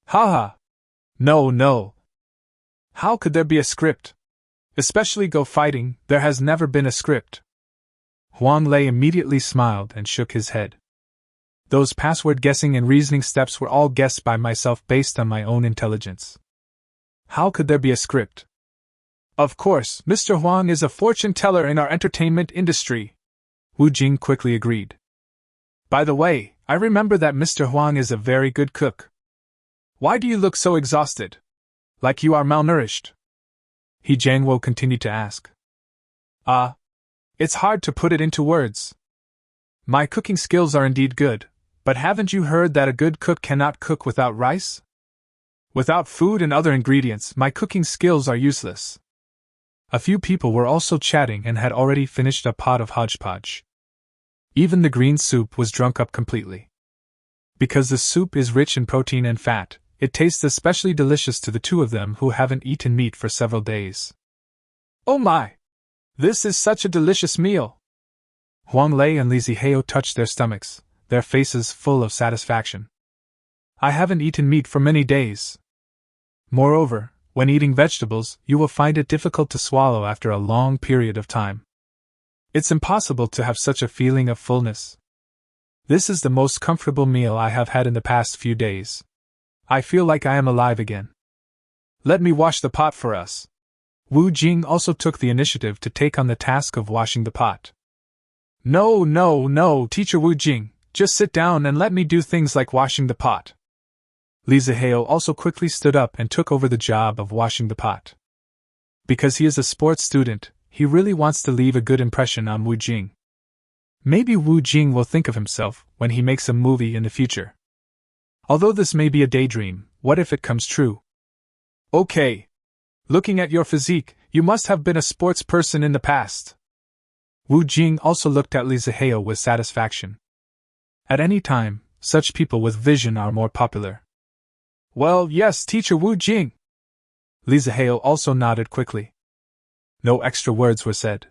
Haha! No. How could there be a script? Especially Go Fighting, there has never been a script. Huang Lei immediately smiled and shook his head. Those password guessing and reasoning steps were all guessed by myself based on my own intelligence. How could there be a script? Of course, Mr. Huang is a fortune teller in our entertainment industry. Wu Jing quickly agreed. By the way, I remember that Mr. Huang is a very good cook. Why do you look so exhausted? Like you are malnourished? He Jiangwo continued to ask. It's hard to put it into words. My cooking skills are indeed good, but haven't you heard that a good cook cannot cook without rice? Without food and other ingredients, my cooking skills are useless. A few people were also chatting and had already finished a pot of hodgepodge. Even the green soup was drunk up completely. Because the soup is rich in protein and fat, it tastes especially delicious to the two of them who haven't eaten meat for several days. Oh my! This is such a delicious meal! Huang Lei and Li Zihao touched their stomachs, their faces full of satisfaction. I haven't eaten meat for many days. Moreover, when eating vegetables, you will find it difficult to swallow after a long period of time. It's impossible to have such a feeling of fullness. This is the most comfortable meal I have had in the past few days. I feel like I am alive again. Let me wash the pot for us. Wu Jing also took the initiative to take on the task of washing the pot. No, Teacher Wu Jing, just sit down and let me do things like washing the pot. Li Zihao also quickly stood up and took over the job of washing the pot. Because he is a sports student, he really wants to leave a good impression on Wu Jing. Maybe Wu Jing will think of himself when he makes a movie in the future. Although this may be a daydream, what if it comes true? Okay. Looking at your physique, you must have been a sports person in the past. Wu Jing also looked at Li Zihao with satisfaction. At any time, such people with vision are more popular. Well, yes, Teacher Wu Jing. Li Zihao also nodded quickly. No extra words were said.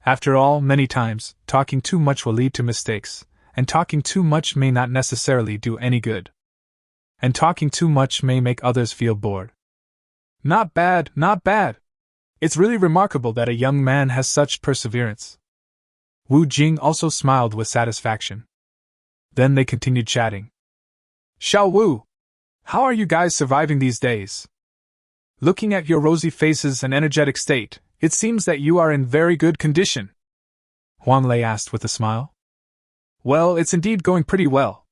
After all, many times, talking too much will lead to mistakes, and talking too much may not necessarily do any good. And talking too much may make others feel bored. Not bad. It's really remarkable that a young man has such perseverance. Wu Jing also smiled with satisfaction. Then they continued chatting. Xiao Wu, how are you guys surviving these days? Looking at your rosy faces and energetic state, it seems that you are in very good condition. Huang Lei asked with a smile. Well, it's indeed going pretty well.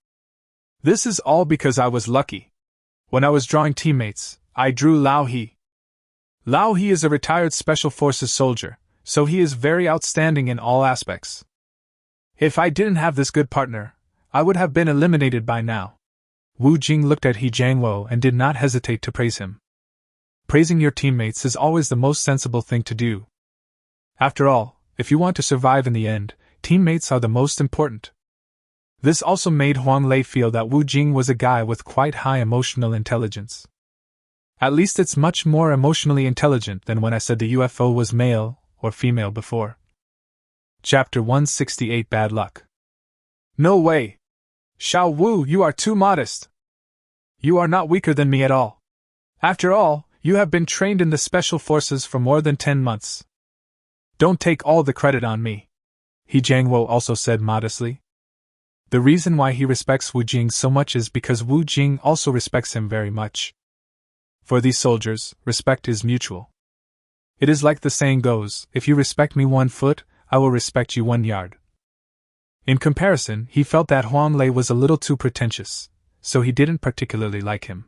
This is all because I was lucky. When I was drawing teammates, I drew Lao He. Lao He is a retired Special Forces soldier, so he is very outstanding in all aspects. If I didn't have this good partner, I would have been eliminated by now. Wu Jing looked at He Jiangwo and did not hesitate to praise him. Praising your teammates is always the most sensible thing to do. After all, if you want to survive in the end, teammates are the most important. This also made Huang Lei feel that Wu Jing was a guy with quite high emotional intelligence. At least it's much more emotionally intelligent than when I said the UFO was male or female before. Chapter 168 Bad Luck. No way! Xiao Wu, you are too modest! You are not weaker than me at all. After all, you have been trained in the special forces for more than 10 months. Don't take all the credit on me, He Jiangwo also said modestly. The reason why he respects Wu Jing so much is because Wu Jing also respects him very much. For these soldiers, respect is mutual. It is like the saying goes, if you respect me 1 foot, I will respect you 1 yard. In comparison, he felt that Huang Lei was a little too pretentious, so he didn't particularly like him.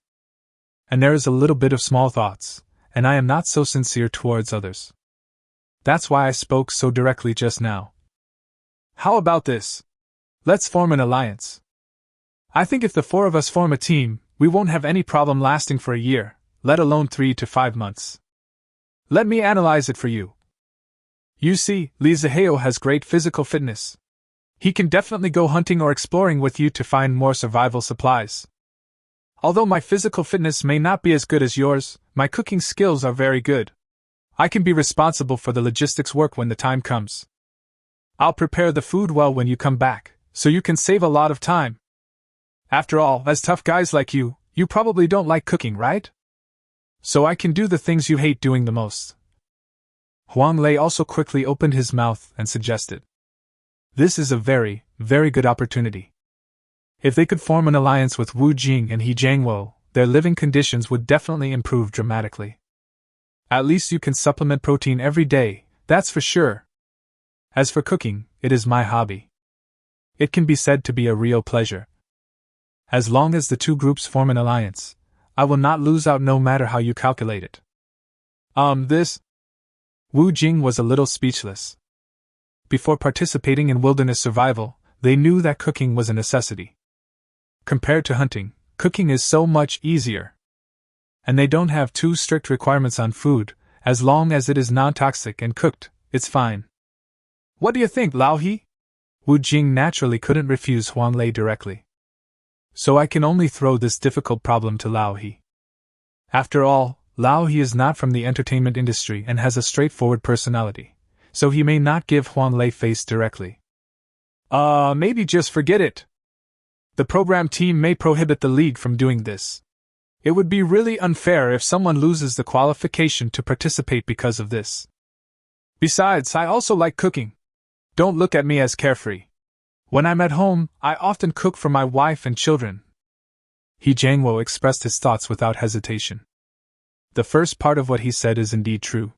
And there is a little bit of small thoughts, and I am not so sincere towards others. That's why I spoke so directly just now. How about this? Let's form an alliance. I think if the 4 of us form a team, we won't have any problem lasting for a year, let alone 3 to 5 months. Let me analyze it for you. You see, Li Zihao has great physical fitness. He can definitely go hunting or exploring with you to find more survival supplies. Although my physical fitness may not be as good as yours, my cooking skills are very good. I can be responsible for the logistics work when the time comes. I'll prepare the food well when you come back, so you can save a lot of time. After all, as tough guys like you probably don't like cooking, right? So I can do the things you hate doing the most. Huang Lei also quickly opened his mouth and suggested. This is a very, very good opportunity. If they could form an alliance with Wu Jing and He Jiangwo, their living conditions would definitely improve dramatically. At least you can supplement protein every day, that's for sure. As for cooking, it is my hobby. It can be said to be a real pleasure. As long as the 2 groups form an alliance, I will not lose out no matter how you calculate it. This? Wu Jing was a little speechless. Before participating in wilderness survival, they knew that cooking was a necessity. Compared to hunting, cooking is so much easier. And they don't have too strict requirements on food, as long as it is non-toxic and cooked, it's fine. What do you think, Lao He? Wu Jing naturally couldn't refuse Huang Lei directly. So I can only throw this difficult problem to Lao He. After all, Lao He is not from the entertainment industry and has a straightforward personality, so he may not give Huang Lei face directly. Maybe just forget it. The program team may prohibit the league from doing this. It would be really unfair if someone loses the qualification to participate because of this. Besides, I also like cooking. Don't look at me as carefree. When I'm at home, I often cook for my wife and children. He Jiangwo expressed his thoughts without hesitation. The first part of what he said is indeed true.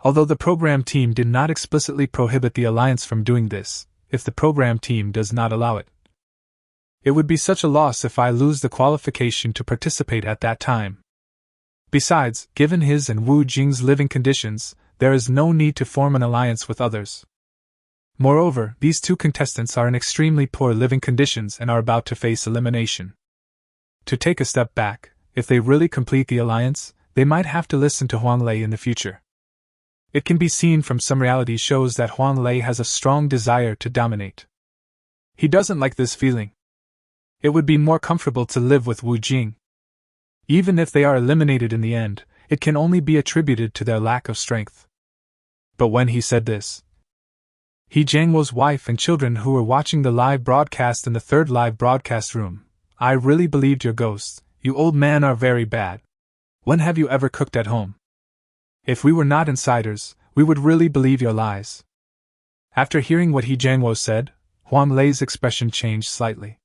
Although the program team did not explicitly prohibit the alliance from doing this, if the program team does not allow it, it would be such a loss if I lose the qualification to participate at that time. Besides, given his and Wu Jing's living conditions, there is no need to form an alliance with others. Moreover, these 2 contestants are in extremely poor living conditions and are about to face elimination. To take a step back, if they really complete the alliance, they might have to listen to Huang Lei in the future. It can be seen from some reality shows that Huang Lei has a strong desire to dominate. He doesn't like this feeling. It would be more comfortable to live with Wu Jing. Even if they are eliminated in the end, it can only be attributed to their lack of strength. But when he said this, He Jiangwo's wife and children who were watching the live broadcast in the 3rd live broadcast room, I really believed your ghosts. You old man are very bad. When have you ever cooked at home? If we were not insiders, we would really believe your lies. After hearing what He Jiangwo said, Huang Lei's expression changed slightly.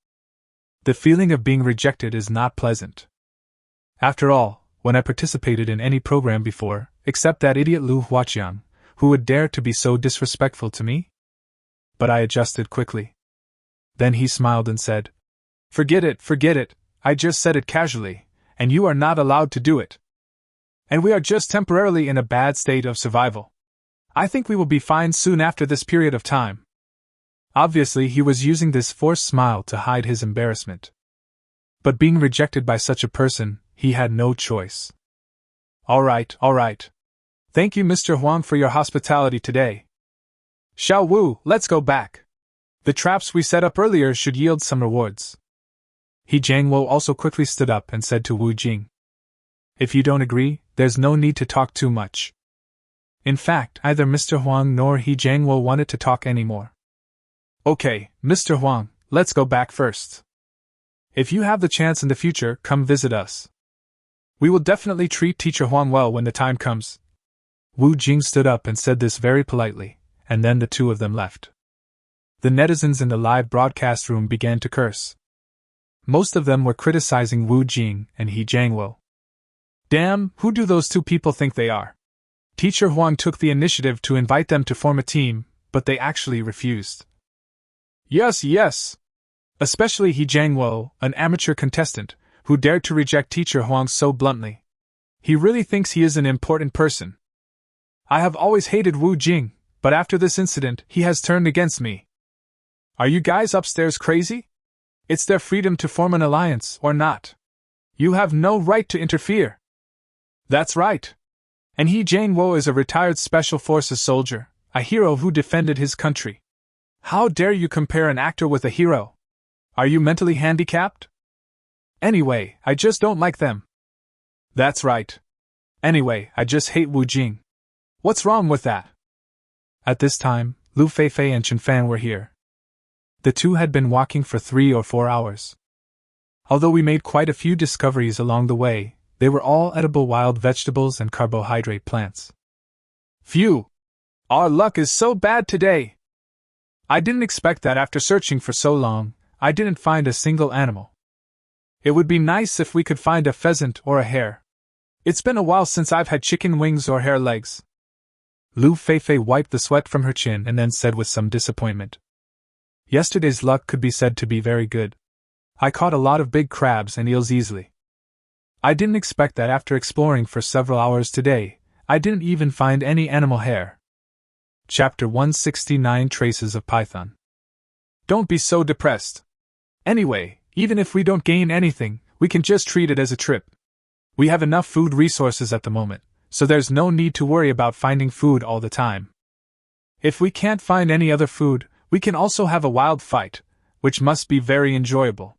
The feeling of being rejected is not pleasant. After all, when I participated in any program before, except that idiot Lu Huaqiang, who would dare to be so disrespectful to me? But I adjusted quickly. Then he smiled and said, forget it, I just said it casually, and you are not allowed to do it. And we are just temporarily in a bad state of survival. I think we will be fine soon after this period of time. Obviously, he was using this forced smile to hide his embarrassment. But being rejected by such a person, he had no choice. All right. Thank you, Mr. Huang, for your hospitality today. Xiao Wu, let's go back. The traps we set up earlier should yield some rewards. He Jiangwo also quickly stood up and said to Wu Jing. If you don't agree, there's no need to talk too much. In fact, either Mr. Huang nor He Jiangwo wanted to talk anymore. Okay, Mr. Huang, let's go back first. If you have the chance in the future, come visit us. We will definitely treat Teacher Huang well when the time comes. Wu Jing stood up and said this very politely, and then the two of them left. The netizens in the live broadcast room began to curse. Most of them were criticizing Wu Jing and He Jiangwo. Damn, who do those two people think they are? Teacher Huang took the initiative to invite them to form a team, but they actually refused. Yes. Especially He Jiangwo, an amateur contestant, who dared to reject Teacher Huang so bluntly. He really thinks he is an important person. I have always hated Wu Jing, but after this incident, he has turned against me. Are you guys upstairs crazy? It's their freedom to form an alliance or not. You have no right to interfere. That's right. And He Jiangwo is a retired Special Forces soldier, a hero who defended his country. How dare you compare an actor with a hero? Are you mentally handicapped? Anyway, I just don't like them. That's right. Anyway, I just hate Wu Jing. What's wrong with that? At this time, Lu Feifei and Chen Fan were here. The two had been walking for 3 or 4 hours. Although we made quite a few discoveries along the way, they were all edible wild vegetables and carbohydrate plants. Phew! Our luck is so bad today! I didn't expect that after searching for so long, I didn't find a single animal. It would be nice if we could find a pheasant or a hare. It's been a while since I've had chicken wings or hare legs. Lu Feifei wiped the sweat from her chin and then said with some disappointment. Yesterday's luck could be said to be very good. I caught a lot of big crabs and eels easily. I didn't expect that after exploring for several hours today, I didn't even find any animal hair. Chapter 169 Traces of Python. Don't be so depressed. Anyway, even if we don't gain anything, we can just treat it as a trip. We have enough food resources at the moment, so there's no need to worry about finding food all the time. If we can't find any other food, we can also have a wild fight, which must be very enjoyable.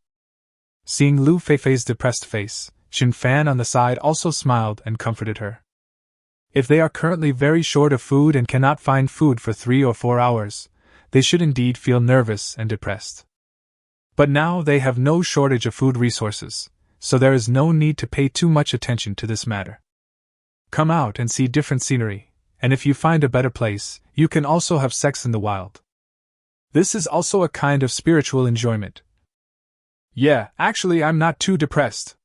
Seeing Lu Feifei's depressed face, Xin Fan on the side also smiled and comforted her. If they are currently very short of food and cannot find food for 3 or 4 hours, they should indeed feel nervous and depressed. But now they have no shortage of food resources, so there is no need to pay too much attention to this matter. Come out and see different scenery, and if you find a better place, you can also have sex in the wild. This is also a kind of spiritual enjoyment. Yeah, actually I'm not too depressed.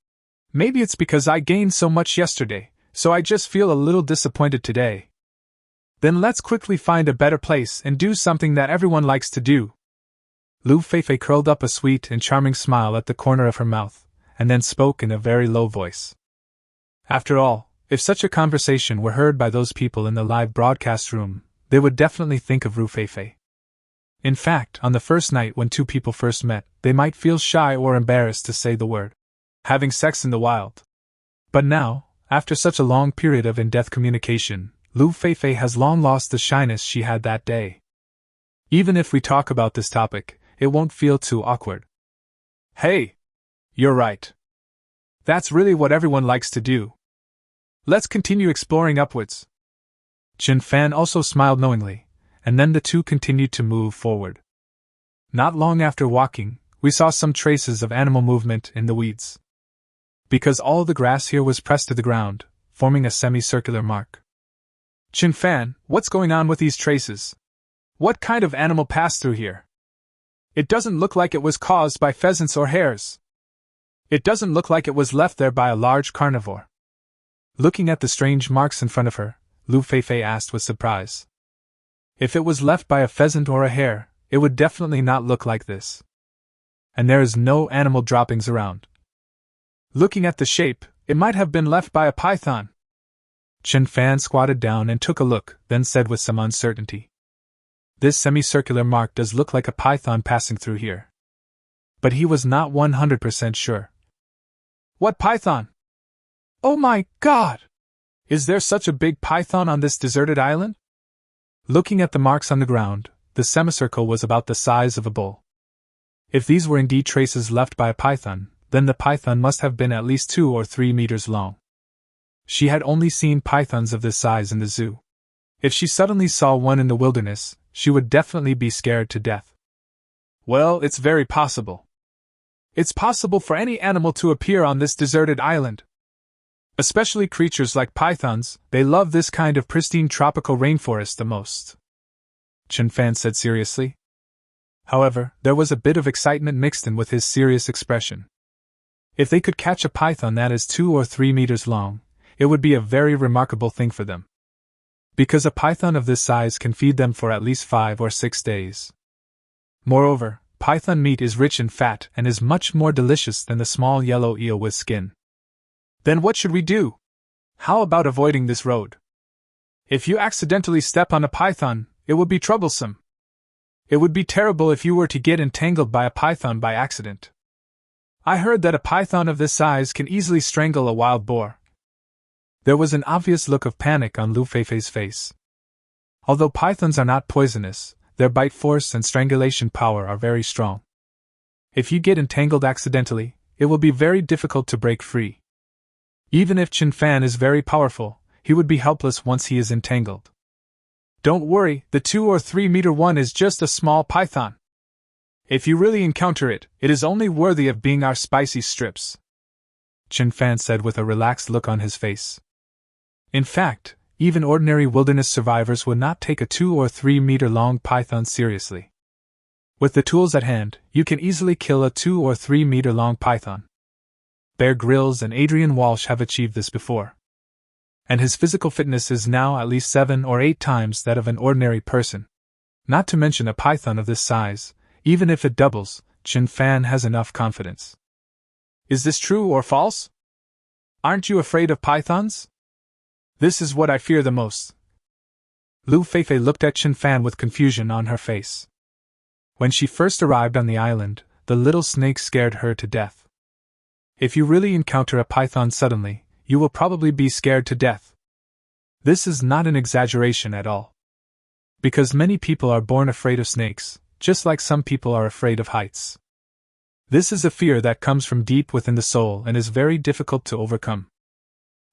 Maybe it's because I gained so much yesterday, so I just feel a little disappointed today. Then let's quickly find a better place and do something that everyone likes to do. Lu Feifei curled up a sweet and charming smile at the corner of her mouth, and then spoke in a very low voice. After all, if such a conversation were heard by those people in the live broadcast room, they would definitely think of Lu Feifei. In fact, on the first night when two people first met, they might feel shy or embarrassed to say the word having sex in the wild. But now, after such a long period of in-depth communication, Lu Feifei has long lost the shyness she had that day. Even if we talk about this topic, it won't feel too awkward. Hey! You're right. That's really what everyone likes to do. Let's continue exploring upwards. Chen Fan also smiled knowingly, and then the two continued to move forward. Not long after walking, we saw some traces of animal movement in the weeds. Because all the grass here was pressed to the ground, forming a semicircular mark. Chen Fan, what's going on with these traces? What kind of animal passed through here? It doesn't look like it was caused by pheasants or hares. It doesn't look like it was left there by a large carnivore. Looking at the strange marks in front of her, Lu Feifei asked with surprise. If it was left by a pheasant or a hare, it would definitely not look like this. And there is no animal droppings around. Looking at the shape, it might have been left by a python. Chen Fan squatted down and took a look, then said with some uncertainty. This semicircular mark does look like a python passing through here. But he was not 100% sure. What python? Oh my God! Is there such a big python on this deserted island? Looking at the marks on the ground, the semicircle was about the size of a bull. If these were indeed traces left by a python, then the python must have been at least 2 or 3 meters long. She had only seen pythons of this size in the zoo. If she suddenly saw one in the wilderness, she would definitely be scared to death. Well, it's very possible. It's possible for any animal to appear on this deserted island. Especially creatures like pythons, they love this kind of pristine tropical rainforest the most. Chen Fan said seriously. However, there was a bit of excitement mixed in with his serious expression. If they could catch a python that is 2 or 3 meters long, it would be a very remarkable thing for them. Because a python of this size can feed them for at least 5 or 6 days. Moreover, python meat is rich in fat and is much more delicious than the small yellow eel with skin. Then what should we do? How about avoiding this road? If you accidentally step on a python, it would be troublesome. It would be terrible if you were to get entangled by a python by accident. I heard that a python of this size can easily strangle a wild boar. There was an obvious look of panic on Lu Feifei's face. Although pythons are not poisonous, their bite force and strangulation power are very strong. If you get entangled accidentally, it will be very difficult to break free. Even if Chen Fan is very powerful, he would be helpless once he is entangled. Don't worry, the 2 or 3 meter one is just a small python. If you really encounter it, it is only worthy of being our spicy strips, Chen Fan said with a relaxed look on his face. In fact, even ordinary wilderness survivors would not take a 2 or 3 meter long python seriously. With the tools at hand, you can easily kill a 2 or 3 meter long python. Bear Grylls and Adrian Walsh have achieved this before. And his physical fitness is now at least 7 or 8 times that of an ordinary person. Not to mention a python of this size, even if it doubles, Chen Fan has enough confidence. Is this true or false? Aren't you afraid of pythons? This is what I fear the most. Lu Feifei looked at Chen Fan with confusion on her face. When she first arrived on the island, the little snake scared her to death. If you really encounter a python suddenly, you will probably be scared to death. This is not an exaggeration at all. Because many people are born afraid of snakes, just like some people are afraid of heights. This is a fear that comes from deep within the soul and is very difficult to overcome.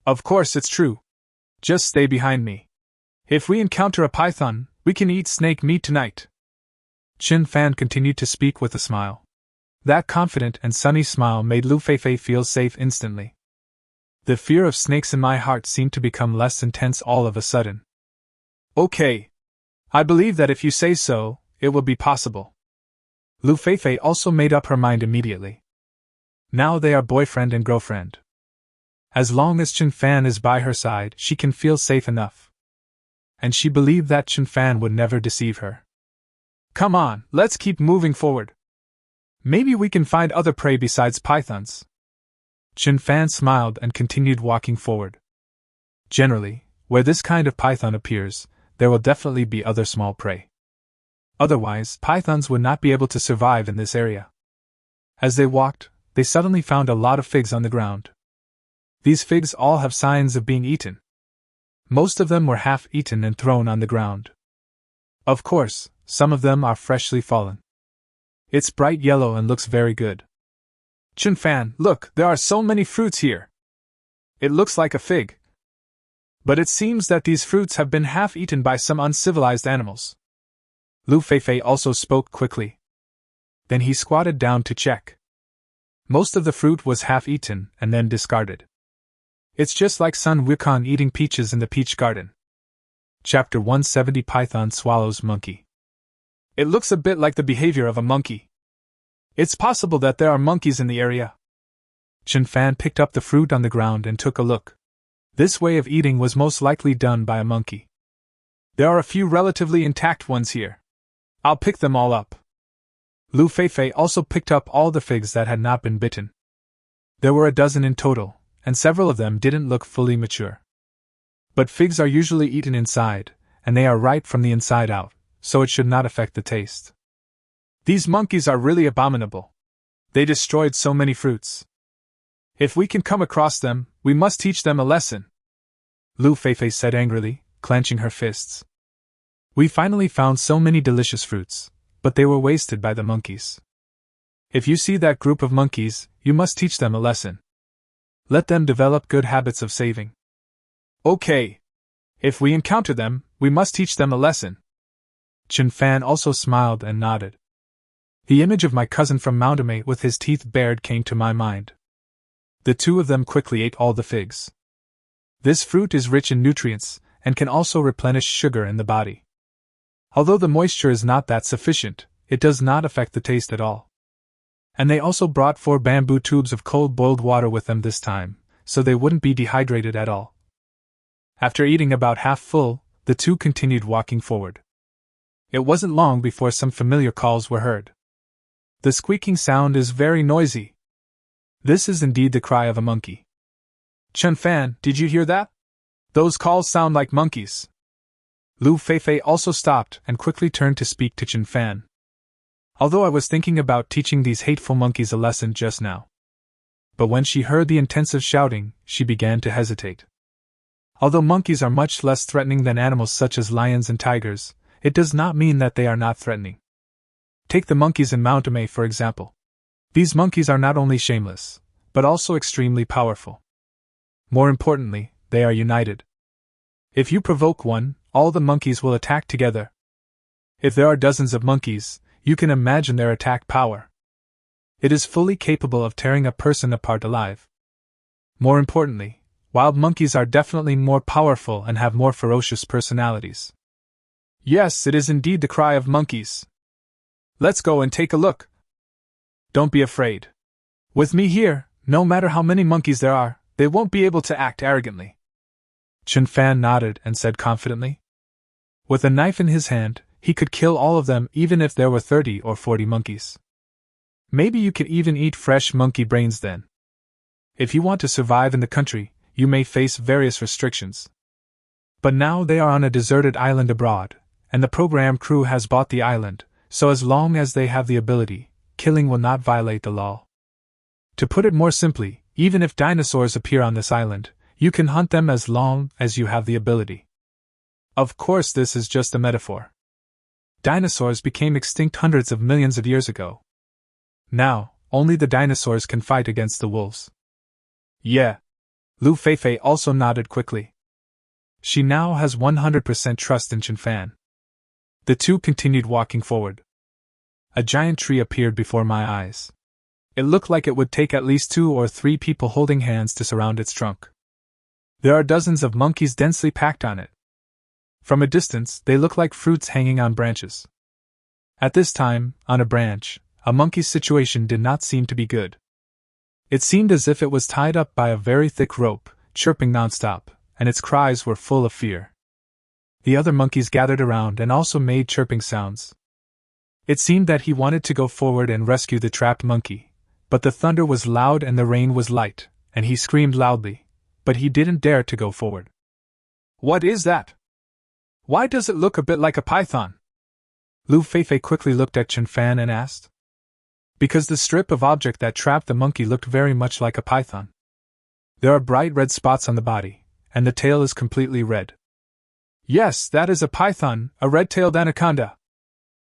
Of course it's true. Just stay behind me. If we encounter a python, we can eat snake meat tonight. Chen Fan continued to speak with a smile. That confident and sunny smile made Lu Feifei feel safe instantly. The fear of snakes in my heart seemed to become less intense all of a sudden. Okay. I believe that if you say so, it will be possible. Lu Feifei also made up her mind immediately. Now they are boyfriend and girlfriend. As long as Chen Fan is by her side, she can feel safe enough. And she believed that Chen Fan would never deceive her. Come on, let's keep moving forward. Maybe we can find other prey besides pythons. Chen Fan smiled and continued walking forward. Generally, where this kind of python appears, there will definitely be other small prey. Otherwise, pythons would not be able to survive in this area. As they walked, they suddenly found a lot of figs on the ground. These figs all have signs of being eaten. Most of them were half eaten and thrown on the ground. Of course, some of them are freshly fallen. It's bright yellow and looks very good. Chen Fan, look, there are so many fruits here. It looks like a fig. But it seems that these fruits have been half eaten by some uncivilized animals. Lu Feifei also spoke quickly. Then he squatted down to check. Most of the fruit was half eaten and then discarded. It's just like Sun Wukong eating peaches in the peach garden. Chapter 170 Python Swallows Monkey. It looks a bit like the behavior of a monkey. It's possible that there are monkeys in the area. Chen Fan picked up the fruit on the ground and took a look. This way of eating was most likely done by a monkey. There are a few relatively intact ones here. I'll pick them all up. Lu Feifei also picked up all the figs that had not been bitten. There were a dozen in total, and several of them didn't look fully mature. But figs are usually eaten inside, and they are ripe from the inside out, so it should not affect the taste. These monkeys are really abominable. They destroyed so many fruits. If we can come across them, we must teach them a lesson. Lu Feifei said angrily, clenching her fists. We finally found so many delicious fruits, but they were wasted by the monkeys. If you see that group of monkeys, you must teach them a lesson. Let them develop good habits of saving. Okay. If we encounter them, we must teach them a lesson. Chen Fan also smiled and nodded. The image of my cousin from Manhwaedit with his teeth bared came to my mind. The two of them quickly ate all the figs. This fruit is rich in nutrients, and can also replenish sugar in the body. Although the moisture is not that sufficient, it does not affect the taste at all. And they also brought 4 bamboo tubes of cold boiled water with them this time, so they wouldn't be dehydrated at all. After eating about half full, the two continued walking forward. It wasn't long before some familiar calls were heard. The squeaking sound is very noisy. This is indeed the cry of a monkey. Chen Fan, did you hear that? Those calls sound like monkeys. Lu Feifei also stopped and quickly turned to speak to Chen Fan. Although I was thinking about teaching these hateful monkeys a lesson just now. But when she heard the intensive shouting, she began to hesitate. Although monkeys are much less threatening than animals such as lions and tigers, it does not mean that they are not threatening. Take the monkeys in Manhwaedit for example. These monkeys are not only shameless, but also extremely powerful. More importantly, they are united. If you provoke one, all the monkeys will attack together. If there are dozens of monkeys, you can imagine their attack power. It is fully capable of tearing a person apart alive. More importantly, wild monkeys are definitely more powerful and have more ferocious personalities. Yes, it is indeed the cry of monkeys. Let's go and take a look. Don't be afraid. With me here, no matter how many monkeys there are, they won't be able to act arrogantly. Chen Fan nodded and said confidently. With a knife in his hand, he could kill all of them even if there were 30 or 40 monkeys. Maybe you could even eat fresh monkey brains then. If you want to survive in the country, you may face various restrictions. But now they are on a deserted island abroad, and the program crew has bought the island, so as long as they have the ability, killing will not violate the law. To put it more simply, even if dinosaurs appear on this island, you can hunt them as long as you have the ability. Of course, this is just a metaphor. Dinosaurs became extinct hundreds of millions of years ago. Now, only the dinosaurs can fight against the wolves. Yeah. Lu Feifei also nodded quickly. She now has 100% trust in Chen Fan. The two continued walking forward. A giant tree appeared before my eyes. It looked like it would take at least 2 or 3 people holding hands to surround its trunk. There are dozens of monkeys densely packed on it. From a distance, they look like fruits hanging on branches. At this time, on a branch, a monkey's situation did not seem to be good. It seemed as if it was tied up by a very thick rope, chirping nonstop, and its cries were full of fear. The other monkeys gathered around and also made chirping sounds. It seemed that he wanted to go forward and rescue the trapped monkey, but the thunder was loud and the rain was light, and he screamed loudly, but he didn't dare to go forward. What is that? Why does it look a bit like a python? Lu Feifei quickly looked at Chen Fan and asked. Because the strip of object that trapped the monkey looked very much like a python. There are bright red spots on the body, and the tail is completely red. Yes, that is a python, a red-tailed anaconda.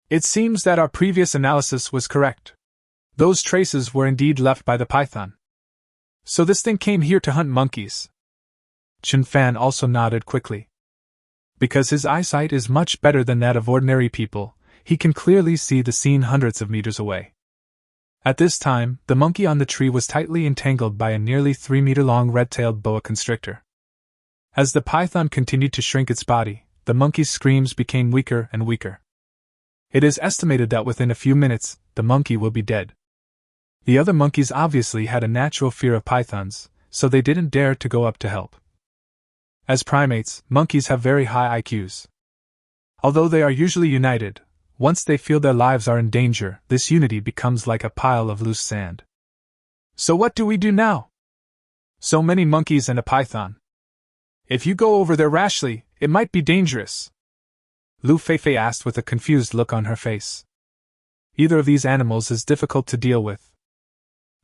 It seems that our previous analysis was correct. Those traces were indeed left by the python. So this thing came here to hunt monkeys. Chen Fan also nodded quickly. Because his eyesight is much better than that of ordinary people, he can clearly see the scene hundreds of meters away. At this time, the monkey on the tree was tightly entangled by a nearly 3-meter-long red-tailed boa constrictor. As the python continued to shrink its body, the monkey's screams became weaker and weaker. It is estimated that within a few minutes, the monkey will be dead. The other monkeys obviously had a natural fear of pythons, so they didn't dare to go up to help. As primates, monkeys have very high IQs. Although they are usually united, once they feel their lives are in danger, this unity becomes like a pile of loose sand. So what do we do now? So many monkeys and a python. If you go over there rashly, it might be dangerous. Lu Feifei asked with a confused look on her face. Either of these animals is difficult to deal with.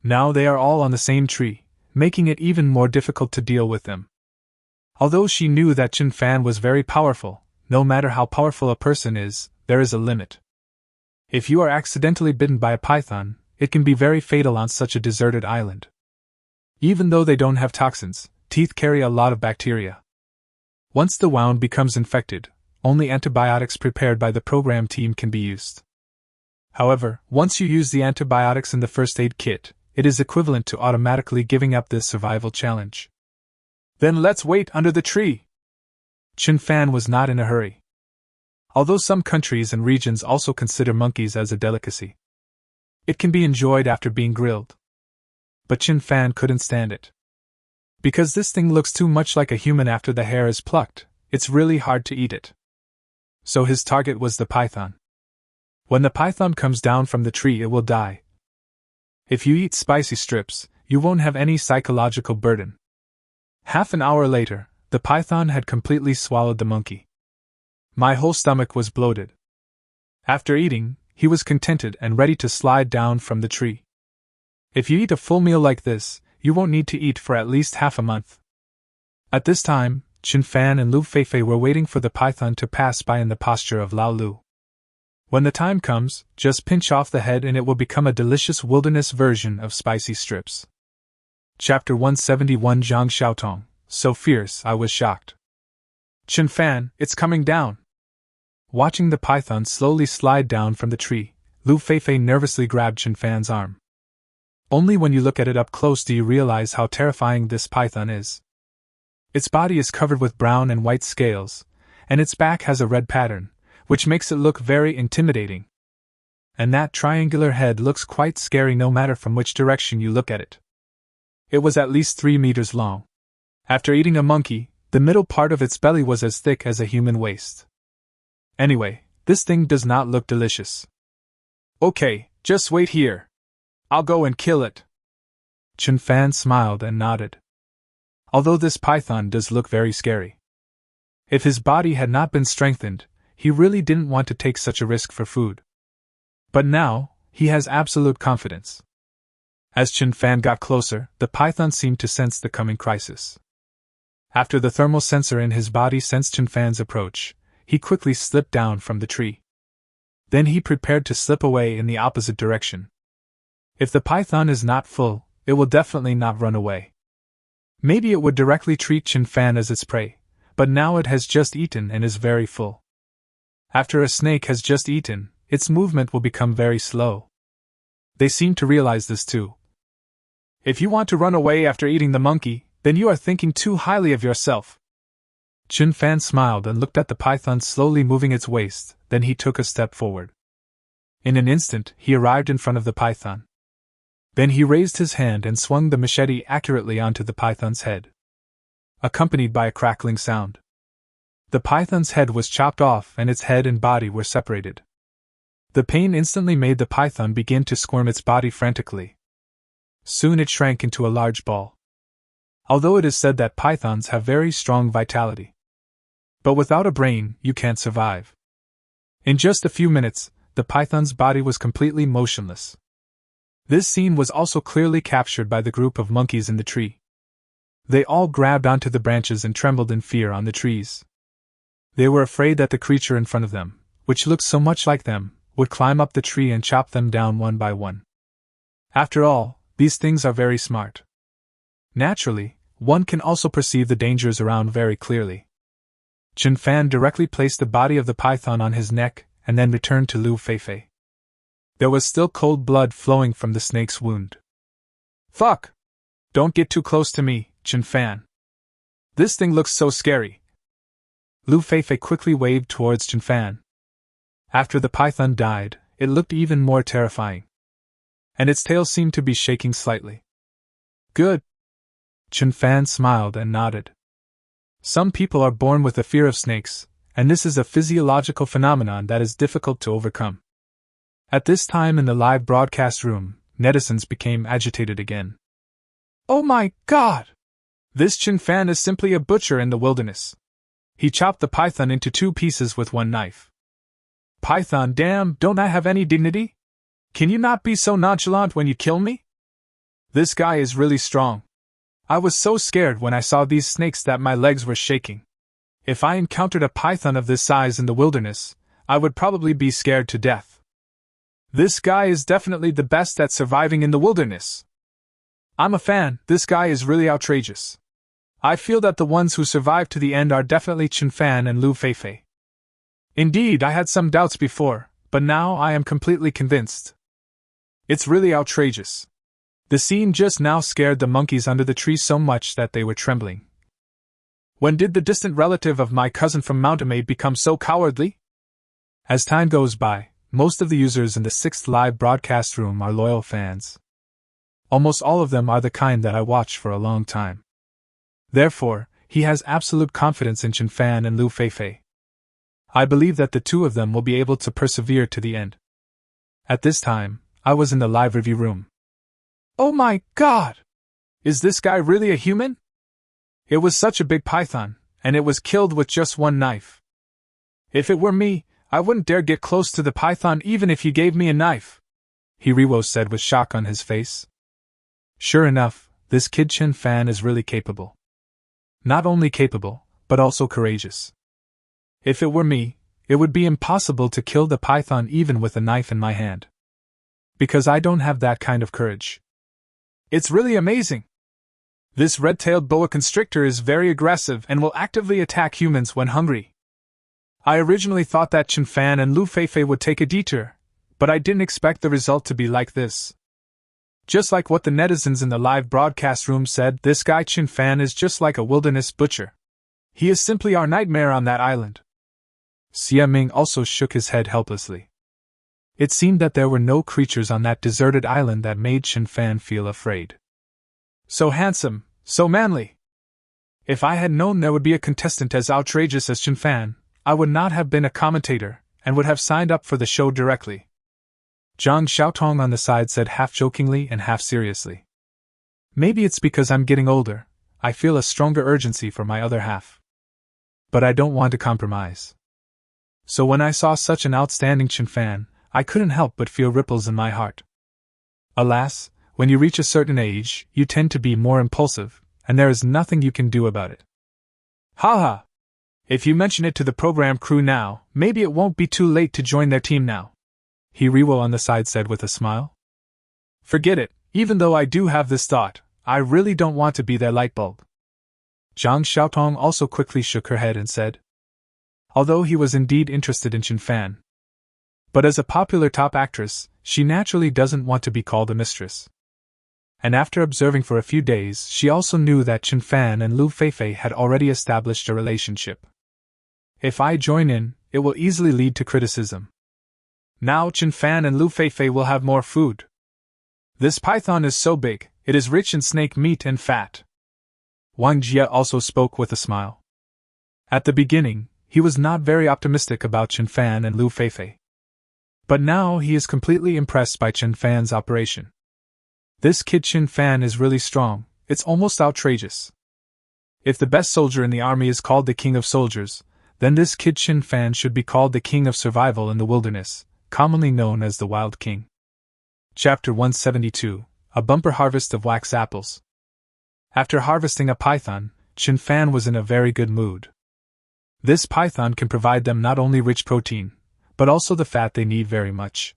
Now they are all on the same tree, making it even more difficult to deal with them. Although she knew that Chen Fan was very powerful, no matter how powerful a person is, there is a limit. If you are accidentally bitten by a python, it can be very fatal on such a deserted island. Even though they don't have toxins, teeth carry a lot of bacteria. Once the wound becomes infected, only antibiotics prepared by the program team can be used. However, once you use the antibiotics in the first aid kit, it is equivalent to automatically giving up this survival challenge. Then let's wait under the tree. Chen Fan was not in a hurry. Although some countries and regions also consider monkeys as a delicacy, it can be enjoyed after being grilled. But Chen Fan couldn't stand it. Because this thing looks too much like a human after the hair is plucked, it's really hard to eat it. So his target was the python. When the python comes down from the tree, it will die. If you eat spicy strips, you won't have any psychological burden. Half an hour later, the python had completely swallowed the monkey. My whole stomach was bloated. After eating, he was contented and ready to slide down from the tree. If you eat a full meal like this, you won't need to eat for at least half a month. At this time, Chen Fan and Lu Feifei were waiting for the python to pass by in the posture of Lao Lu. When the time comes, just pinch off the head and it will become a delicious wilderness version of spicy strips. Chapter 171 Zhang Xiaotong, so fierce I was shocked. Chen Fan, it's coming down. Watching the python slowly slide down from the tree, Lu Feifei nervously grabbed Chen Fan's arm. Only when you look at it up close do you realize how terrifying this python is. Its body is covered with brown and white scales, and its back has a red pattern, which makes it look very intimidating. And that triangular head looks quite scary no matter from which direction you look at it. It was at least 3 meters long. After eating a monkey, the middle part of its belly was as thick as a human waist. Anyway, this thing does not look delicious. Okay, just wait here. I'll go and kill it. Chen Fan smiled and nodded. Although this python does look very scary. If his body had not been strengthened, he really didn't want to take such a risk for food. But now, he has absolute confidence. As Chen Fan got closer, the python seemed to sense the coming crisis. After the thermal sensor in his body sensed Chen Fan's approach, he quickly slipped down from the tree. Then he prepared to slip away in the opposite direction. If the python is not full, it will definitely not run away. Maybe it would directly treat Chen Fan as its prey, but now it has just eaten and is very full. After a snake has just eaten, its movement will become very slow. They seem to realize this too. If you want to run away after eating the monkey, then you are thinking too highly of yourself. Chen Fan smiled and looked at the python slowly moving its waist, then he took a step forward. In an instant, he arrived in front of the python. Then he raised his hand and swung the machete accurately onto the python's head, accompanied by a crackling sound. The python's head was chopped off and its head and body were separated. The pain instantly made the python begin to squirm its body frantically. Soon it shrank into a large ball. Although it is said that pythons have very strong vitality. But without a brain, you can't survive. In just a few minutes, the python's body was completely motionless. This scene was also clearly captured by the group of monkeys in the tree. They all grabbed onto the branches and trembled in fear on the trees. They were afraid that the creature in front of them, which looked so much like them, would climb up the tree and chop them down one by one. After all, these things are very smart. Naturally, one can also perceive the dangers around very clearly. Chen Fan directly placed the body of the python on his neck and then returned to Lu Feifei. There was still cold blood flowing from the snake's wound. Fuck! Don't get too close to me, Chen Fan. This thing looks so scary. Lu Feifei quickly waved towards Chen Fan. After the python died, it looked even more terrifying. And its tail seemed to be shaking slightly. Good. Chen Fan smiled and nodded. Some people are born with a fear of snakes, and this is a physiological phenomenon that is difficult to overcome. At this time in the live broadcast room, netizens became agitated again. Oh my God! This Chen Fan is simply a butcher in the wilderness. He chopped the python into 2 pieces with 1 knife. Python, damn, don't I have any dignity? Can you not be so nonchalant when you kill me? This guy is really strong. I was so scared when I saw these snakes that my legs were shaking. If I encountered a python of this size in the wilderness, I would probably be scared to death. This guy is definitely the best at surviving in the wilderness. I'm a fan, this guy is really outrageous. I feel that the ones who survive to the end are definitely Chen Fan and Lu Feifei. Indeed, I had some doubts before, but now I am completely convinced. It's really outrageous. The scene just now scared the monkeys under the tree so much that they were trembling. When did the distant relative of my cousin from Mountain become so cowardly? As time goes by, most of the users in the 6th live broadcast room are loyal fans. Almost all of them are the kind that I watch for a long time. Therefore, he has absolute confidence in Chen Fan and Lu Feifei. I believe that the two of them will be able to persevere to the end. At this time, I was in the live review room. Oh my god! Is this guy really a human? It was such a big python, and it was killed with just one knife. If it were me, I wouldn't dare get close to the python even if he gave me a knife, Hiriwo said with shock on his face. Sure enough, this kid Chen Fan is really capable. Not only capable, but also courageous. If it were me, it would be impossible to kill the python even with a knife in my hand. Because I don't have that kind of courage. It's really amazing. This red-tailed boa constrictor is very aggressive and will actively attack humans when hungry. I originally thought that Chen Fan and Lu Feifei would take a detour, but I didn't expect the result to be like this. Just like what the netizens in the live broadcast room said, this guy Chen Fan is just like a wilderness butcher. He is simply our nightmare on that island. Xie Ming also shook his head helplessly. It seemed that there were no creatures on that deserted island that made Chen Fan feel afraid. So handsome, so manly. If I had known there would be a contestant as outrageous as Chen Fan, I would not have been a commentator, and would have signed up for the show directly. Zhang Xiaotong on the side said half jokingly and half seriously. Maybe it's because I'm getting older, I feel a stronger urgency for my other half. But I don't want to compromise. So when I saw such an outstanding Chen Fan, I couldn't help but feel ripples in my heart. Alas, when you reach a certain age, you tend to be more impulsive, and there is nothing you can do about it. Haha! If you mention it to the program crew now, maybe it won't be too late to join their team now, Hiriwo on the side said with a smile. Forget it, even though I do have this thought, I really don't want to be their light bulb. Zhang Xiaotong also quickly shook her head and said, although he was indeed interested in Chen Fan. But as a popular top actress, she naturally doesn't want to be called a mistress. And after observing for a few days, she also knew that Chen Fan and Lu Feifei had already established a relationship. If I join in, it will easily lead to criticism. Now Chen Fan and Lu Feifei will have more food. This python is so big, it is rich in snake meat and fat. Wang Jie also spoke with a smile. At the beginning, he was not very optimistic about Chen Fan and Lu Feifei. But now he is completely impressed by Chen Fan's operation. This kid Chen Fan is really strong, it's almost outrageous. If the best soldier in the army is called the king of soldiers, then this kid Chen Fan should be called the king of survival in the wilderness, commonly known as the Wild King. Chapter 172, A Bumper Harvest of Wax Apples. After harvesting a python, Chen Fan was in a very good mood. This python can provide them not only rich protein, but also the fat they need very much.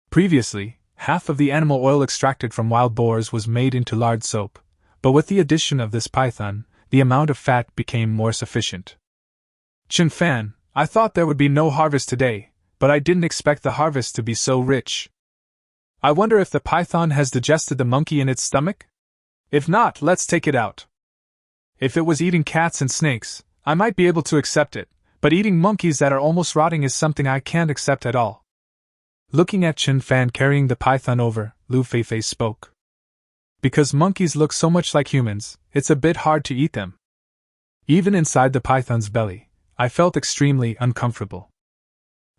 Previously, half of the animal oil extracted from wild boars was made into lard soap, but with the addition of this python, the amount of fat became more sufficient. Chen Fan, I thought there would be no harvest today, but I didn't expect the harvest to be so rich. I wonder if the python has digested the monkey in its stomach? If not, let's take it out. If it was eating cats and snakes, I might be able to accept it, but eating monkeys that are almost rotting is something I can't accept at all. Looking at Chen Fan carrying the python over, Lu Feifei spoke. Because monkeys look so much like humans, it's a bit hard to eat them. Even inside the python's belly, I felt extremely uncomfortable.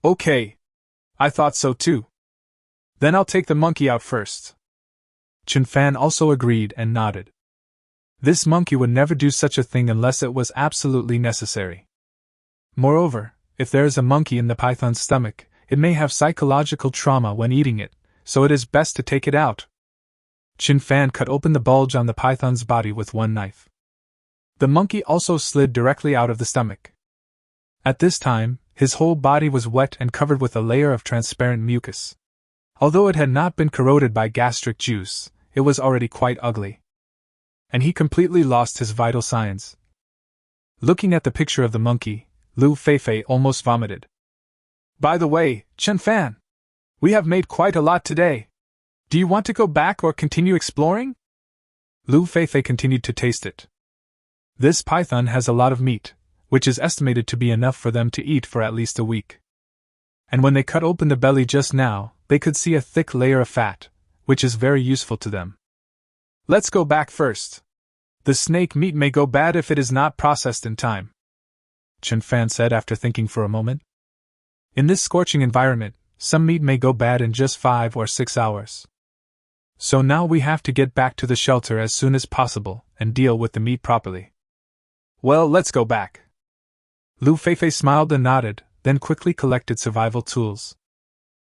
Okay. I thought so too. Then I'll take the monkey out first. Chen Fan also agreed and nodded. This monkey would never do such a thing unless it was absolutely necessary. Moreover, if there is a monkey in the python's stomach, it may have psychological trauma when eating it, so it is best to take it out. Chen Fan cut open the bulge on the python's body with one knife. The monkey also slid directly out of the stomach. At this time, his whole body was wet and covered with a layer of transparent mucus. Although it had not been corroded by gastric juice, it was already quite ugly. and he completely lost his vital signs. Looking at the picture of the monkey, Lu Feifei almost vomited. By the way, Chen Fan, we have made quite a lot today. Do you want to go back or continue exploring? Lu Feifei continued to taste it. This python has a lot of meat, which is estimated to be enough for them to eat for at least a week. And when they cut open the belly just now, they could see a thick layer of fat, which is very useful to them. Let's go back first. The snake meat may go bad if it is not processed in time, Chen Fan said after thinking for a moment. In this scorching environment, some meat may go bad in just 5 or 6 hours. So now we have to get back to the shelter as soon as possible and deal with the meat properly. Well, let's go back. Lu Feifei smiled and nodded, then quickly collected survival tools.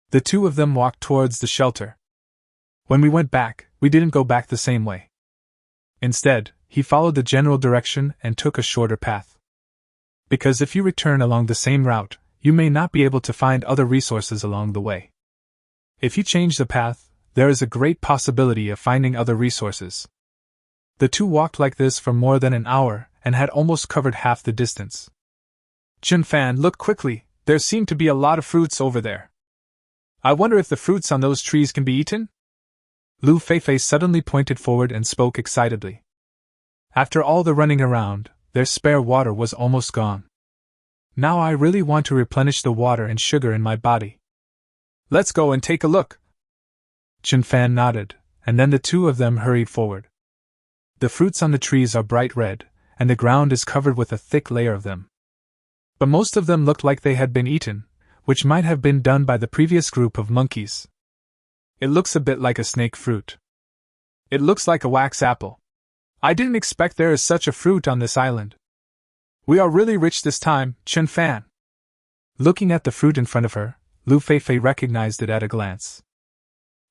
The two of them walked towards the shelter. When we went back, we didn't go back the same way. Instead, he followed the general direction and took a shorter path. Because if you return along the same route, you may not be able to find other resources along the way. If you change the path, there is a great possibility of finding other resources. The two walked like this for more than an hour and had almost covered half the distance. Chen Fan looked quickly. There seemed to be a lot of fruits over there. I wonder if the fruits on those trees can be eaten? Lu Feifei suddenly pointed forward and spoke excitedly. After all the running around, their spare water was almost gone. Now I really want to replenish the water and sugar in my body. Let's go and take a look. Chen Fan nodded, and then the two of them hurried forward. The fruits on the trees are bright red, and the ground is covered with a thick layer of them. But most of them looked like they had been eaten, which might have been done by the previous group of monkeys. It looks a bit like a snake fruit. It looks like a wax apple. I didn't expect there is such a fruit on this island. We are really rich this time, Chen Fan. Looking at the fruit in front of her, Lu Feifei recognized it at a glance.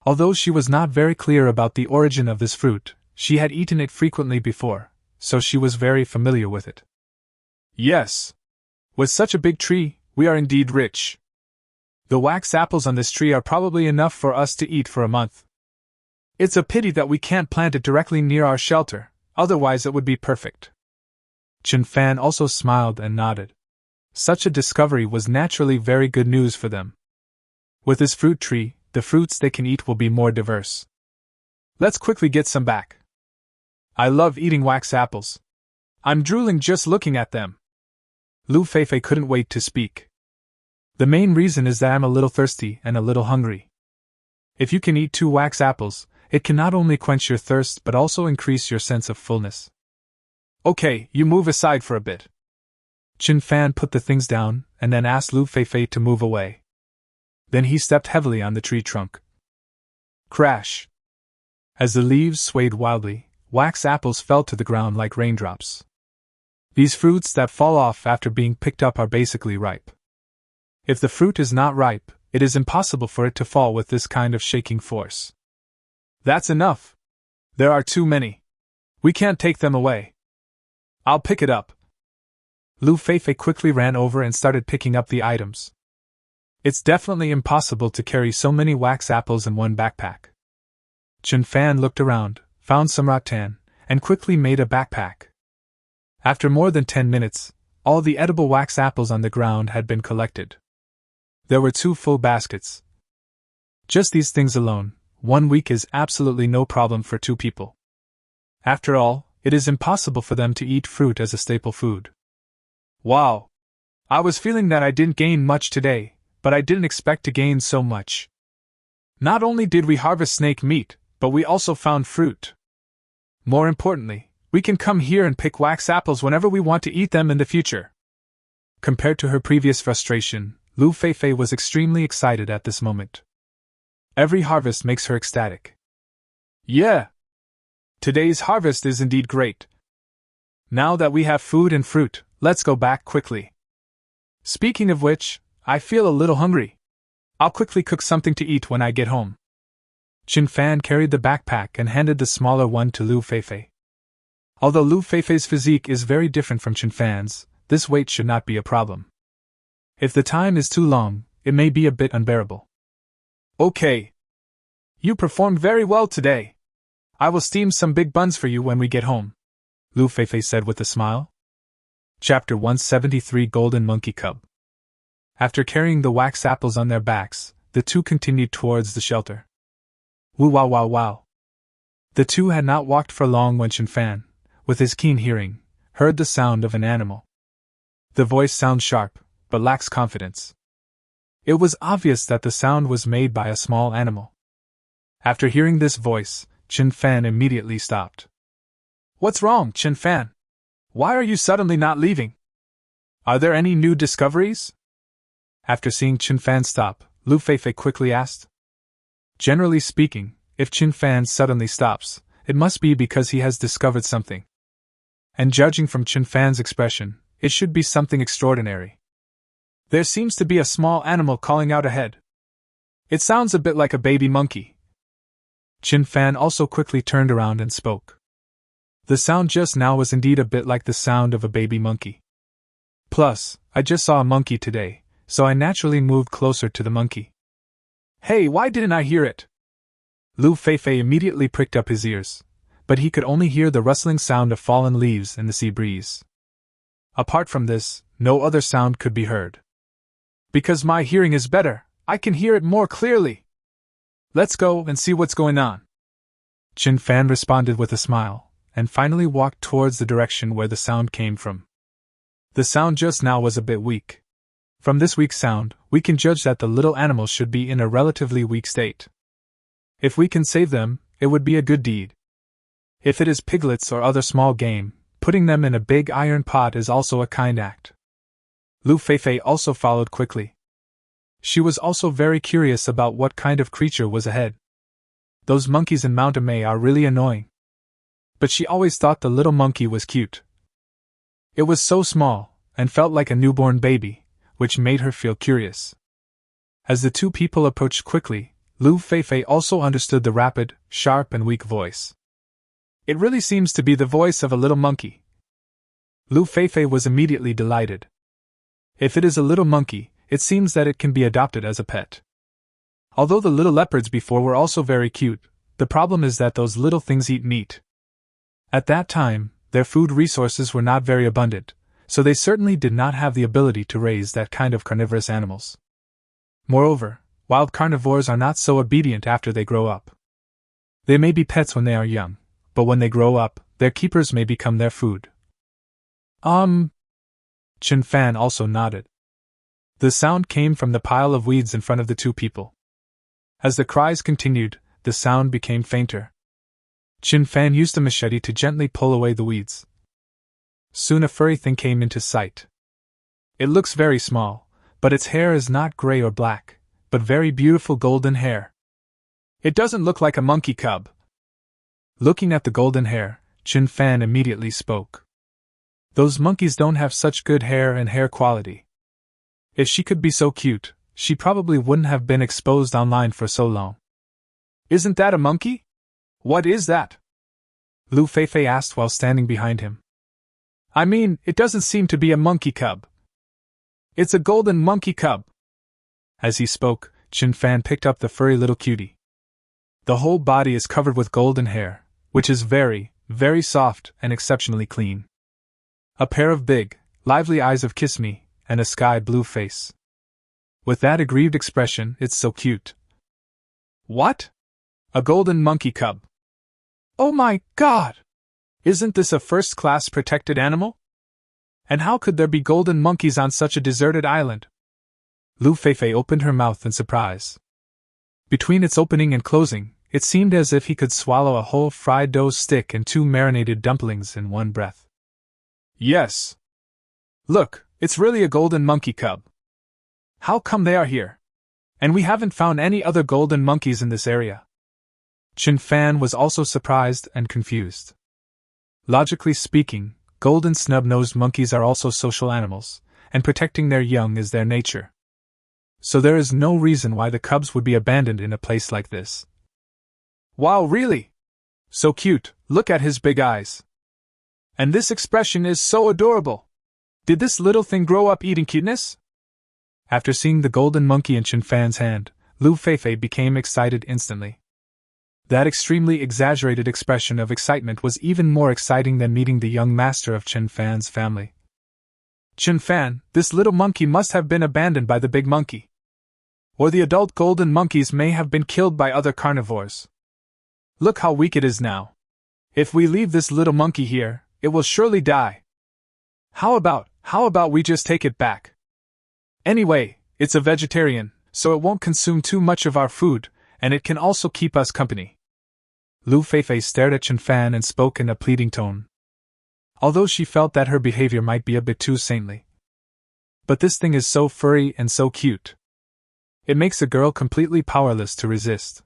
Although she was not very clear about the origin of this fruit, she had eaten it frequently before, so she was very familiar with it. Yes. With such a big tree, we are indeed rich. The wax apples on this tree are probably enough for us to eat for a month. It's a pity that we can't plant it directly near our shelter, otherwise it would be perfect. Chen Fan also smiled and nodded. Such a discovery was naturally very good news for them. With this fruit tree, the fruits they can eat will be more diverse. Let's quickly get some back. I love eating wax apples. I'm drooling just looking at them. Lu Feifei couldn't wait to speak. The main reason is that I'm a little thirsty and a little hungry. If you can eat 2 wax apples, it can not only quench your thirst but also increase your sense of fullness. Okay, you move aside for a bit. Chen Fan put the things down and then asked Lu Feifei to move away. Then he stepped heavily on the tree trunk. Crash! As the leaves swayed wildly, wax apples fell to the ground like raindrops. These fruits that fall off after being picked up are basically ripe. If the fruit is not ripe, it is impossible for it to fall with this kind of shaking force. That's enough. There are too many. We can't take them away. I'll pick it up. Lu Feifei quickly ran over and started picking up the items. It's definitely impossible to carry so many wax apples in one backpack. Chen Fan looked around, found some rattan, and quickly made a backpack. After more than 10 minutes, all the edible wax apples on the ground had been collected. There were 2 full baskets. Just these things alone, 1 week is absolutely no problem for 2 people. After all, it is impossible for them to eat fruit as a staple food. Wow! I was feeling that I didn't gain much today, but I didn't expect to gain so much. Not only did we harvest snake meat, but we also found fruit. More importantly, we can come here and pick wax apples whenever we want to eat them in the future. Compared to her previous frustration, Lu Feifei was extremely excited at this moment. Every harvest makes her ecstatic. Yeah! Today's harvest is indeed great. Now that we have food and fruit, let's go back quickly. Speaking of which, I feel a little hungry. I'll quickly cook something to eat when I get home. Chen Fan carried the backpack and handed the smaller one to Lu Feifei. Although Lu Feifei's physique is very different from Chen Fan's, this weight should not be a problem. If the time is too long, it may be a bit unbearable. Okay. You performed very well today. I will steam some big buns for you when we get home, Lu Feifei said with a smile. Chapter 173 Golden Monkey Cub. After carrying the wax apples on their backs, the two continued towards the shelter. Woo wow wow wow. The two had not walked for long when Chen Fan, with his keen hearing, heard the sound of an animal. The voice sounds sharp, but lacks confidence. It was obvious that the sound was made by a small animal. After hearing this voice, Chen Fan immediately stopped. What's wrong, Chen Fan? Why are you suddenly not leaving? Are there any new discoveries? After seeing Chen Fan stop, Lu Feifei quickly asked. Generally speaking, if Chen Fan suddenly stops, it must be because he has discovered something. And judging from Chen Fan's expression, it should be something extraordinary. There seems to be a small animal calling out ahead. It sounds a bit like a baby monkey. Chen Fan also quickly turned around and spoke. The sound just now was indeed a bit like the sound of a baby monkey. Plus, I just saw a monkey today, so I naturally moved closer to the monkey. Hey, why didn't I hear it? Lu Feifei immediately pricked up his ears, but he could only hear the rustling sound of fallen leaves in the sea breeze. Apart from this, no other sound could be heard. Because my hearing is better, I can hear it more clearly. Let's go and see what's going on. Chen Fan responded with a smile, and finally walked towards the direction where the sound came from. The sound just now was a bit weak. From this weak sound, we can judge that the little animals should be in a relatively weak state. If we can save them, it would be a good deed. If it is piglets or other small game, putting them in a big iron pot is also a kind act. Lu Feifei also followed quickly. She was also very curious about what kind of creature was ahead. Those monkeys in Mount Amei are really annoying. But she always thought the little monkey was cute. It was so small, and felt like a newborn baby, which made her feel curious. As the two people approached quickly, Lu Feifei also understood the rapid, sharp and weak voice. It really seems to be the voice of a little monkey. Lu Feifei was immediately delighted. If it is a little monkey, it seems that it can be adopted as a pet. Although the little leopards before were also very cute, the problem is that those little things eat meat. At that time, their food resources were not very abundant, so they certainly did not have the ability to raise that kind of carnivorous animals. Moreover, wild carnivores are not so obedient after they grow up. They may be pets when they are young, but when they grow up, their keepers may become their food. Chen Fan also nodded. The sound came from the pile of weeds in front of the two people. As the cries continued, the sound became fainter. Chen Fan used a machete to gently pull away the weeds. Soon a furry thing came into sight. It looks very small, but its hair is not gray or black, but very beautiful golden hair. It doesn't look like a monkey cub. Looking at the golden hair, Chen Fan immediately spoke. Those monkeys don't have such good hair and hair quality. If she could be so cute, she probably wouldn't have been exposed online for so long. Isn't that a monkey? What is that? Lu Feifei asked while standing behind him. I mean, it doesn't seem to be a monkey cub. It's a golden monkey cub. As he spoke, Chen Fan picked up the furry little cutie. The whole body is covered with golden hair, which is very, very soft and exceptionally clean. A pair of big, lively eyes of kiss me, and a sky blue face. With that aggrieved expression, it's so cute. What? A golden monkey cub? Oh my God! Isn't this a first-class protected animal? And how could there be golden monkeys on such a deserted island? Lu Feifei opened her mouth in surprise. Between its opening and closing, it seemed as if he could swallow a whole fried dough stick and 2 marinated dumplings in one breath. Yes. Look, it's really a golden monkey cub. How come they are here? And we haven't found any other golden monkeys in this area. Chen Fan was also surprised and confused. Logically speaking, golden snub-nosed monkeys are also social animals, and protecting their young is their nature. So there is no reason why the cubs would be abandoned in a place like this. Wow, really? So cute, look at his big eyes. And this expression is so adorable. Did this little thing grow up eating cuteness? After seeing the golden monkey in Chen Fan's hand, Lu Feifei became excited instantly. That extremely exaggerated expression of excitement was even more exciting than meeting the young master of Chen Fan's family. Chen Fan, this little monkey must have been abandoned by the big monkey. Or the adult golden monkeys may have been killed by other carnivores. Look how weak it is now. If we leave this little monkey here, it will surely die. How about we just take it back? Anyway, it's a vegetarian, so it won't consume too much of our food, and it can also keep us company. Lu Feifei stared at Chen Fan and spoke in a pleading tone, although she felt that her behavior might be a bit too saintly. But this thing is so furry and so cute. It makes a girl completely powerless to resist.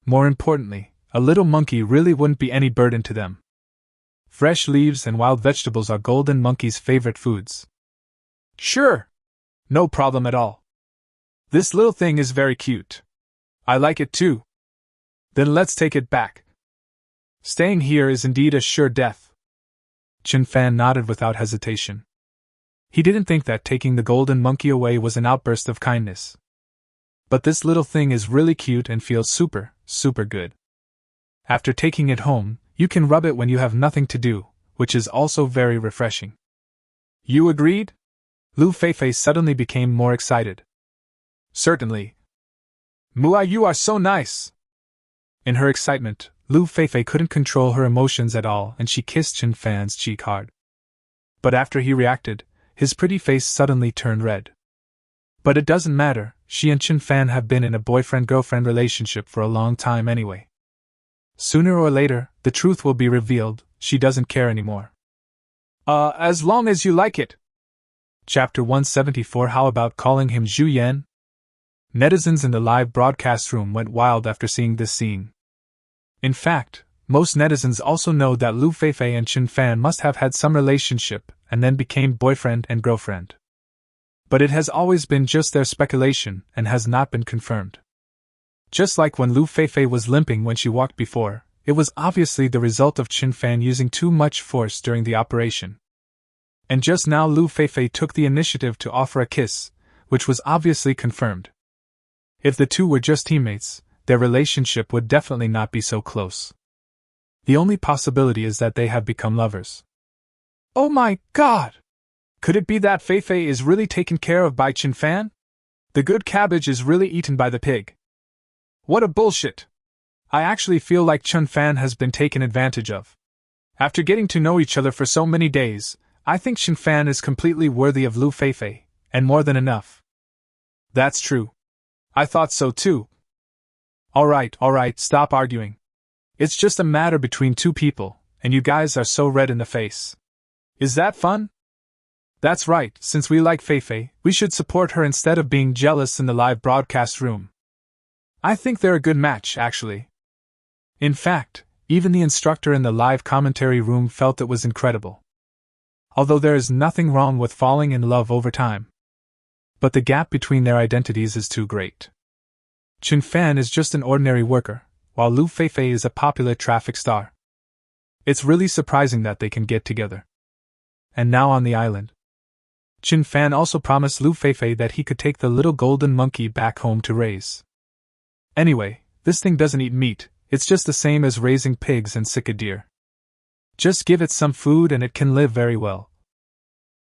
More importantly, a little monkey really wouldn't be any burden to them. Fresh leaves and wild vegetables are golden monkey's favorite foods. Sure! No problem at all. This little thing is very cute. I like it too. Then let's take it back. Staying here is indeed a sure death. Chen Fan nodded without hesitation. He didn't think that taking the golden monkey away was an outburst of kindness. But this little thing is really cute and feels super good. After taking it home, you can rub it when you have nothing to do, which is also very refreshing. You agreed? Lu Feifei suddenly became more excited. Certainly. Muai, you are so nice! In her excitement, Lu Feifei couldn't control her emotions at all and she kissed Chen Fan's cheek hard. But after he reacted, his pretty face suddenly turned red. But it doesn't matter, she and Chen Fan have been in a boyfriend-girlfriend relationship for a long time anyway. Sooner or later, the truth will be revealed, she doesn't care anymore. As long as you like it. Chapter 174. How about calling him Zhu Yan? Netizens in the live broadcast room went wild after seeing this scene. In fact, most netizens also know that Lu Feifei and Chen Fan must have had some relationship and then became boyfriend and girlfriend. But it has always been just their speculation and has not been confirmed. Just like when Lu Feifei was limping when she walked before, it was obviously the result of Chen Fan using too much force during the operation. And just now Lu Feifei took the initiative to offer a kiss, which was obviously confirmed. If the two were just teammates, their relationship would definitely not be so close. The only possibility is that they have become lovers. Oh my god! Could it be that Feifei is really taken care of by Chen Fan? The good cabbage is really eaten by the pig. What a bullshit! I actually feel like Chen Fan has been taken advantage of. After getting to know each other for so many days, I think Chen Fan is completely worthy of Lu Feifei, and more than enough. That's true. I thought so too. Alright, stop arguing. It's just a matter between two people, and you guys are so red in the face. Is that fun? That's right, since we like Feifei, we should support her instead of being jealous in the live broadcast room. I think they're a good match, actually. In fact, even the instructor in the live commentary room felt it was incredible. Although there is nothing wrong with falling in love over time. But the gap between their identities is too great. Chen Fan is just an ordinary worker, while Lu Feifei is a popular traffic star. It's really surprising that they can get together. And now on the island, Chen Fan also promised Lu Feifei that he could take the little golden monkey back home to raise. Anyway, this thing doesn't eat meat, it's just the same as raising pigs and sick a deer. Just give it some food and it can live very well.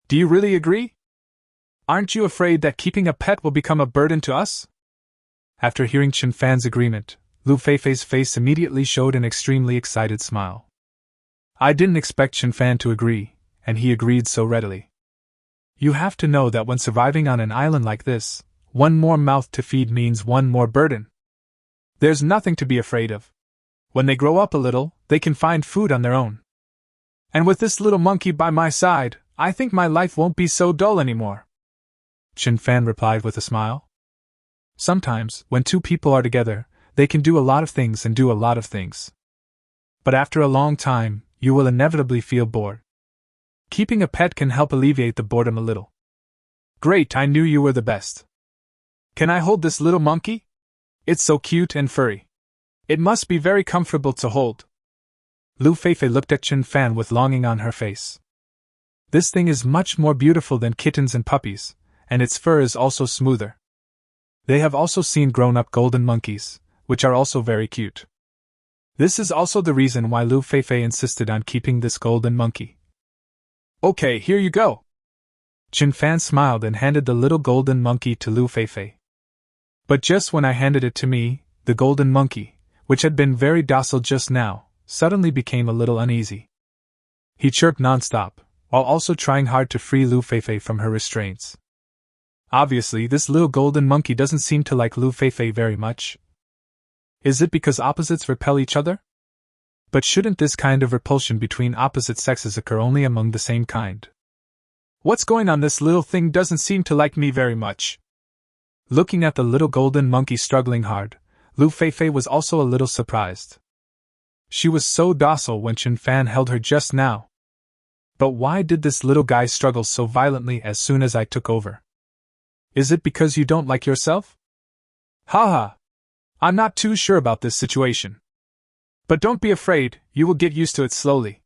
Do you really agree? Aren't you afraid that keeping a pet will become a burden to us? After hearing Chen Fan's agreement, Lu Feifei's face immediately showed an extremely excited smile. I didn't expect Chen Fan to agree, and he agreed so readily. You have to know that when surviving on an island like this, one more mouth to feed means one more burden. There's nothing to be afraid of. When they grow up a little, they can find food on their own. And with this little monkey by my side, I think my life won't be so dull anymore. Chen Fan replied with a smile. Sometimes, when two people are together, they can do a lot of things and do a lot of things. But after a long time, you will inevitably feel bored. Keeping a pet can help alleviate the boredom a little. Great, I knew you were the best. Can I hold this little monkey? It's so cute and furry. It must be very comfortable to hold. Lu Feifei looked at Chen Fan with longing on her face. This thing is much more beautiful than kittens and puppies, and its fur is also smoother. They have also seen grown-up golden monkeys, which are also very cute. This is also the reason why Lu Feifei insisted on keeping this golden monkey. Okay, here you go. Chen Fan smiled and handed the little golden monkey to Lu Feifei. But just when I handed it to me, the golden monkey, which had been very docile just now, suddenly became a little uneasy. He chirped nonstop, while also trying hard to free Lu Feifei from her restraints. Obviously, this little golden monkey doesn't seem to like Lu Feifei very much. Is it because opposites repel each other? But shouldn't this kind of repulsion between opposite sexes occur only among the same kind? What's going on? This little thing doesn't seem to like me very much. Looking at the little golden monkey struggling hard, Lu Feifei was also a little surprised. She was so docile when Chen Fan held her just now. But why did this little guy struggle so violently as soon as I took over? Is it because you don't like yourself? Haha. I'm not too sure about this situation. But don't be afraid, you will get used to it slowly.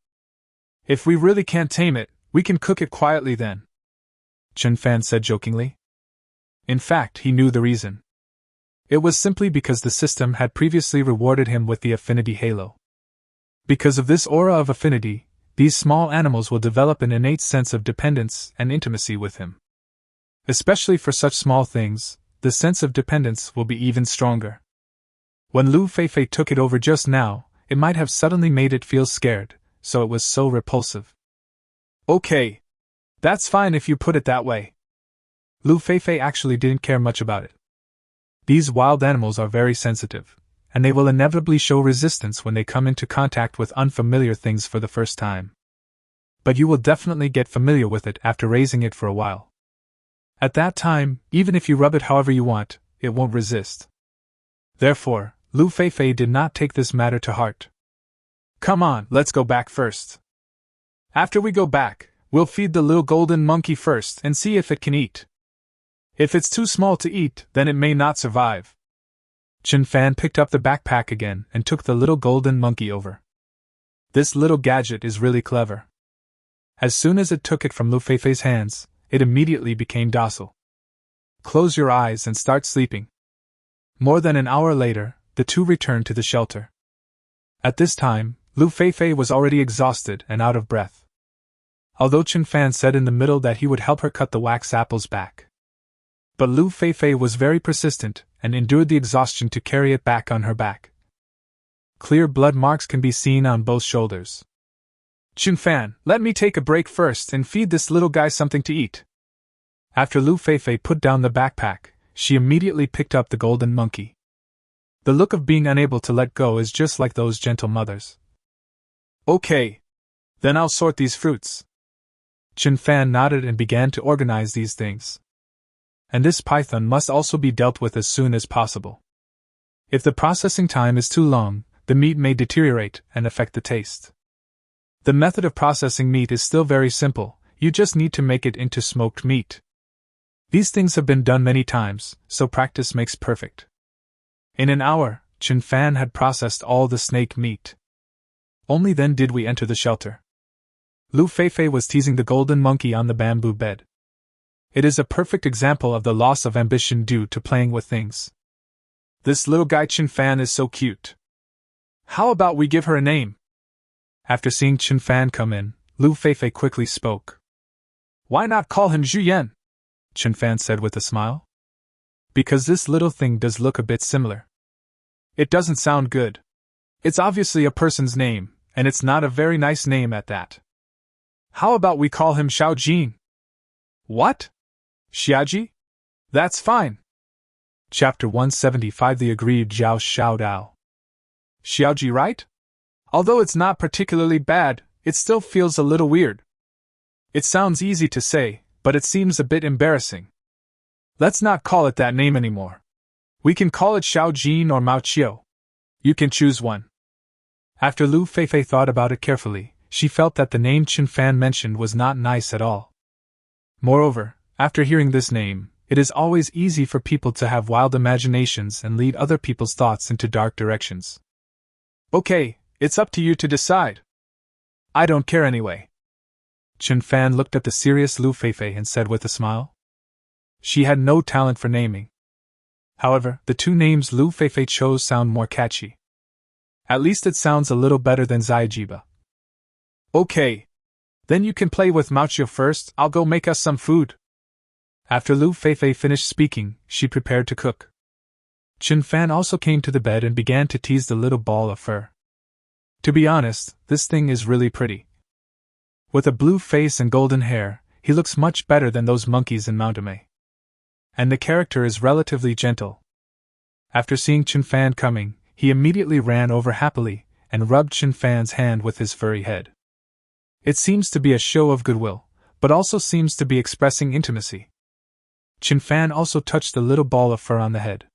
If we really can't tame it, we can cook it quietly then, Chen Fan said jokingly. In fact, he knew the reason. It was simply because the system had previously rewarded him with the affinity halo. Because of this aura of affinity, these small animals will develop an innate sense of dependence and intimacy with him. Especially for such small things, the sense of dependence will be even stronger. When Lu Feifei took it over just now, it might have suddenly made it feel scared, so it was so repulsive. Okay. That's fine if you put it that way. Lu Feifei actually didn't care much about it. These wild animals are very sensitive, and they will inevitably show resistance when they come into contact with unfamiliar things for the first time. But you will definitely get familiar with it after raising it for a while. At that time, even if you rub it however you want, it won't resist. Therefore, Lu Feifei did not take this matter to heart. Come on, let's go back first. After we go back, we'll feed the little golden monkey first and see if it can eat. If it's too small to eat, then it may not survive. Chen Fan picked up the backpack again and took the little golden monkey over. This little gadget is really clever. As soon as it took it from Lu Feifei's hands, it immediately became docile. Close your eyes and start sleeping. More than an hour later, the two returned to the shelter. At this time, Lu Feifei was already exhausted and out of breath. Although Chen Fan said in the middle that he would help her cut the wax apples back. But Lu Feifei was very persistent and endured the exhaustion to carry it back on her back. Clear blood marks can be seen on both shoulders. Chen Fan, let me take a break first and feed this little guy something to eat. After Lu Feifei put down the backpack, she immediately picked up the golden monkey. The look of being unable to let go is just like those gentle mothers. Okay. Then I'll sort these fruits. Chen Fan nodded and began to organize these things. And this python must also be dealt with as soon as possible. If the processing time is too long, the meat may deteriorate and affect the taste. The method of processing meat is still very simple, you just need to make it into smoked meat. These things have been done many times, so practice makes perfect. In an hour, Chen Fan had processed all the snake meat. Only then did we enter the shelter. Lu Feifei was teasing the golden monkey on the bamboo bed. It is a perfect example of the loss of ambition due to playing with things. This little guy Chen Fan is so cute. How about we give her a name? After seeing Chen Fan come in, Lu Feifei quickly spoke. Why not call him Zhu Yan? Chen Fan said with a smile. Because this little thing does look a bit similar. It doesn't sound good. It's obviously a person's name, and it's not a very nice name at that. How about we call him Xiao Jin? What? Xiaoji? That's fine. Chapter 175 The Aggrieved Zhao Xiao Dao. Xiaoji, right? Although it's not particularly bad, it still feels a little weird. It sounds easy to say, but it seems a bit embarrassing. Let's not call it that name anymore. We can call it Xiao Jin or Mao Qiu. You can choose one. After Lu Feifei thought about it carefully, she felt that the name Chen Fan mentioned was not nice at all. Moreover, after hearing this name, it is always easy for people to have wild imaginations and lead other people's thoughts into dark directions. Okay, it's up to you to decide. I don't care anyway. Chen Fan looked at the serious Lu Feifei and said with a smile. She had no talent for naming. However, the two names Lu Feifei chose sound more catchy. At least it sounds a little better than Zaijiba. Okay. Then you can play with Mauchio first, I'll go make us some food. After Lu Feifei finished speaking, she prepared to cook. Chen Fan also came to the bed and began to tease the little ball of fur. To be honest, this thing is really pretty. With a blue face and golden hair, he looks much better than those monkeys in Mountame. And the character is relatively gentle. After seeing Chen Fan coming, he immediately ran over happily and rubbed Chen Fan's hand with his furry head. It seems to be a show of goodwill, but also seems to be expressing intimacy. Chen Fan also touched the little ball of fur on the head.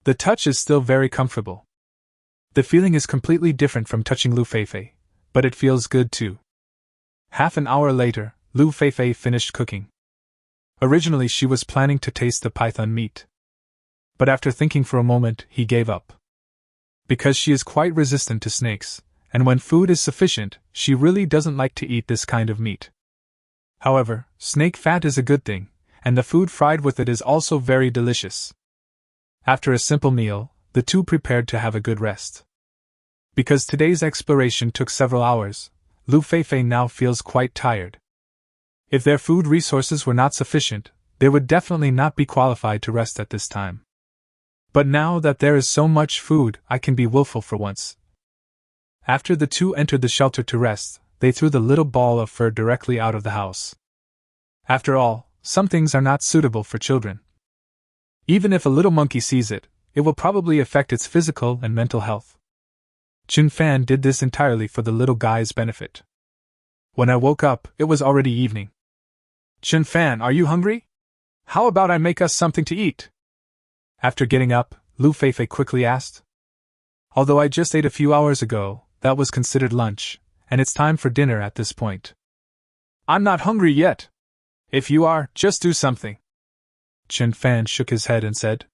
The touch is still very comfortable. The feeling is completely different from touching Lu Feifei, but it feels good too. Half an hour later, Lu Feifei finished cooking. Originally she was planning to taste the python meat. But after thinking for a moment, he gave up. Because she is quite resistant to snakes, and when food is sufficient, she really doesn't like to eat this kind of meat. However, snake fat is a good thing, and the food fried with it is also very delicious. After a simple meal, the two prepared to have a good rest. Because today's exploration took several hours, Lu Feifei now feels quite tired. If their food resources were not sufficient, they would definitely not be qualified to rest at this time. But now that there is so much food, I can be willful for once. After the two entered the shelter to rest, they threw the little ball of fur directly out of the house. After all, some things are not suitable for children. Even if a little monkey sees it, it will probably affect its physical and mental health. Chen Fan did this entirely for the little guy's benefit. When I woke up, it was already evening. Chen Fan, are you hungry? How about I make us something to eat? After getting up, Lu Feifei quickly asked. Although I just ate a few hours ago, that was considered lunch, and it's time for dinner at this point. I'm not hungry yet. If you are, just do something. Chen Fan shook his head and said.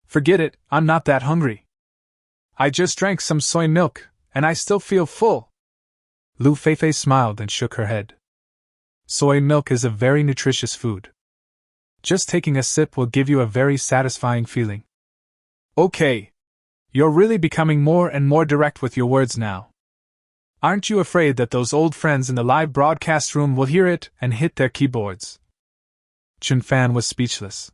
Forget it, I'm not that hungry. I just drank some soy milk, and I still feel full. Lu Feifei smiled and shook her head. Soy milk is a very nutritious food. Just taking a sip will give you a very satisfying feeling. Okay. You're really becoming more and more direct with your words now. Aren't you afraid that those old friends in the live broadcast room will hear it and hit their keyboards? Chen Fan was speechless.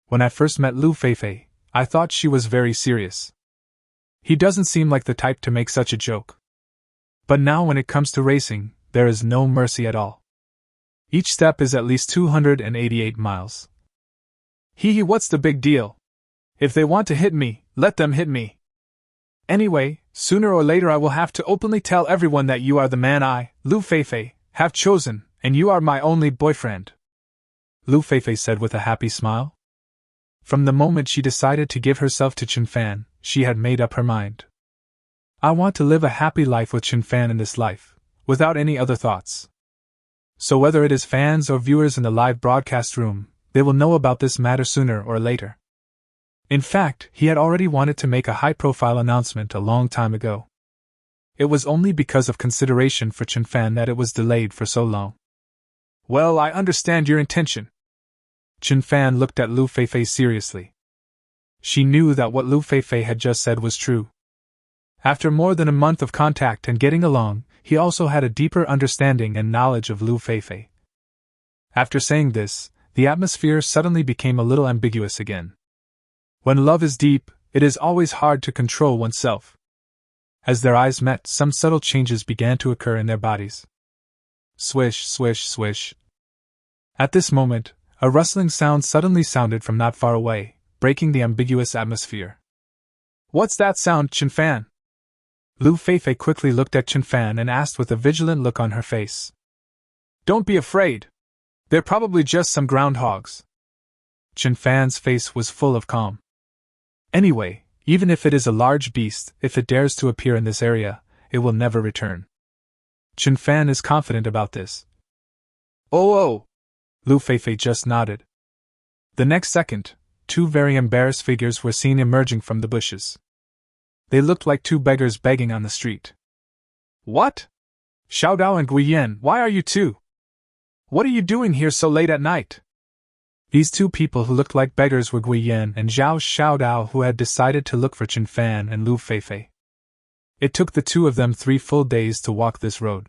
When I first met Lu Feifei, I thought she was very serious. He doesn't seem like the type to make such a joke. But now when it comes to racing, there is no mercy at all. Each step is at least 288 miles. Hee, what's the big deal? If they want to hit me, let them hit me. Anyway, sooner or later I will have to openly tell everyone that you are the man I, Lu Feifei, have chosen, and you are my only boyfriend. Lu Feifei said with a happy smile. From the moment she decided to give herself to Chen Fan, she had made up her mind. I want to live a happy life with Chen Fan in this life, without any other thoughts. So whether it is fans or viewers in the live broadcast room, they will know about this matter sooner or later. In fact, he had already wanted to make a high-profile announcement a long time ago. It was only because of consideration for Chen Fan that it was delayed for so long. Well, I understand your intention. Chen Fan looked at Lu Feifei seriously. She knew that what Lu Feifei had just said was true. After more than a month of contact and getting along, he also had a deeper understanding and knowledge of Lu Feifei. After saying this, the atmosphere suddenly became a little ambiguous again. When love is deep, it is always hard to control oneself. As their eyes met, some subtle changes began to occur in their bodies. Swish, swish, swish. At this moment, a rustling sound suddenly sounded from not far away, breaking the ambiguous atmosphere. What's that sound, Chen Fan? Lu Feifei quickly looked at Chen Fan and asked with a vigilant look on her face. Don't be afraid. They're probably just some groundhogs. Chen Fan's face was full of calm. Anyway, even if it is a large beast, if it dares to appear in this area, it will never return. Chen Fan is confident about this. Oh! Lu Feifei just nodded. The next second, two very embarrassed figures were seen emerging from the bushes. They looked like two beggars begging on the street. What? Xiao Dao and Guiyan, why are you two? What are you doing here so late at night? These two people who looked like beggars were Guiyan and Xiao Dao, who had decided to look for Chen Fan and Lu Feifei. It took the two of them 3 full days to walk this road.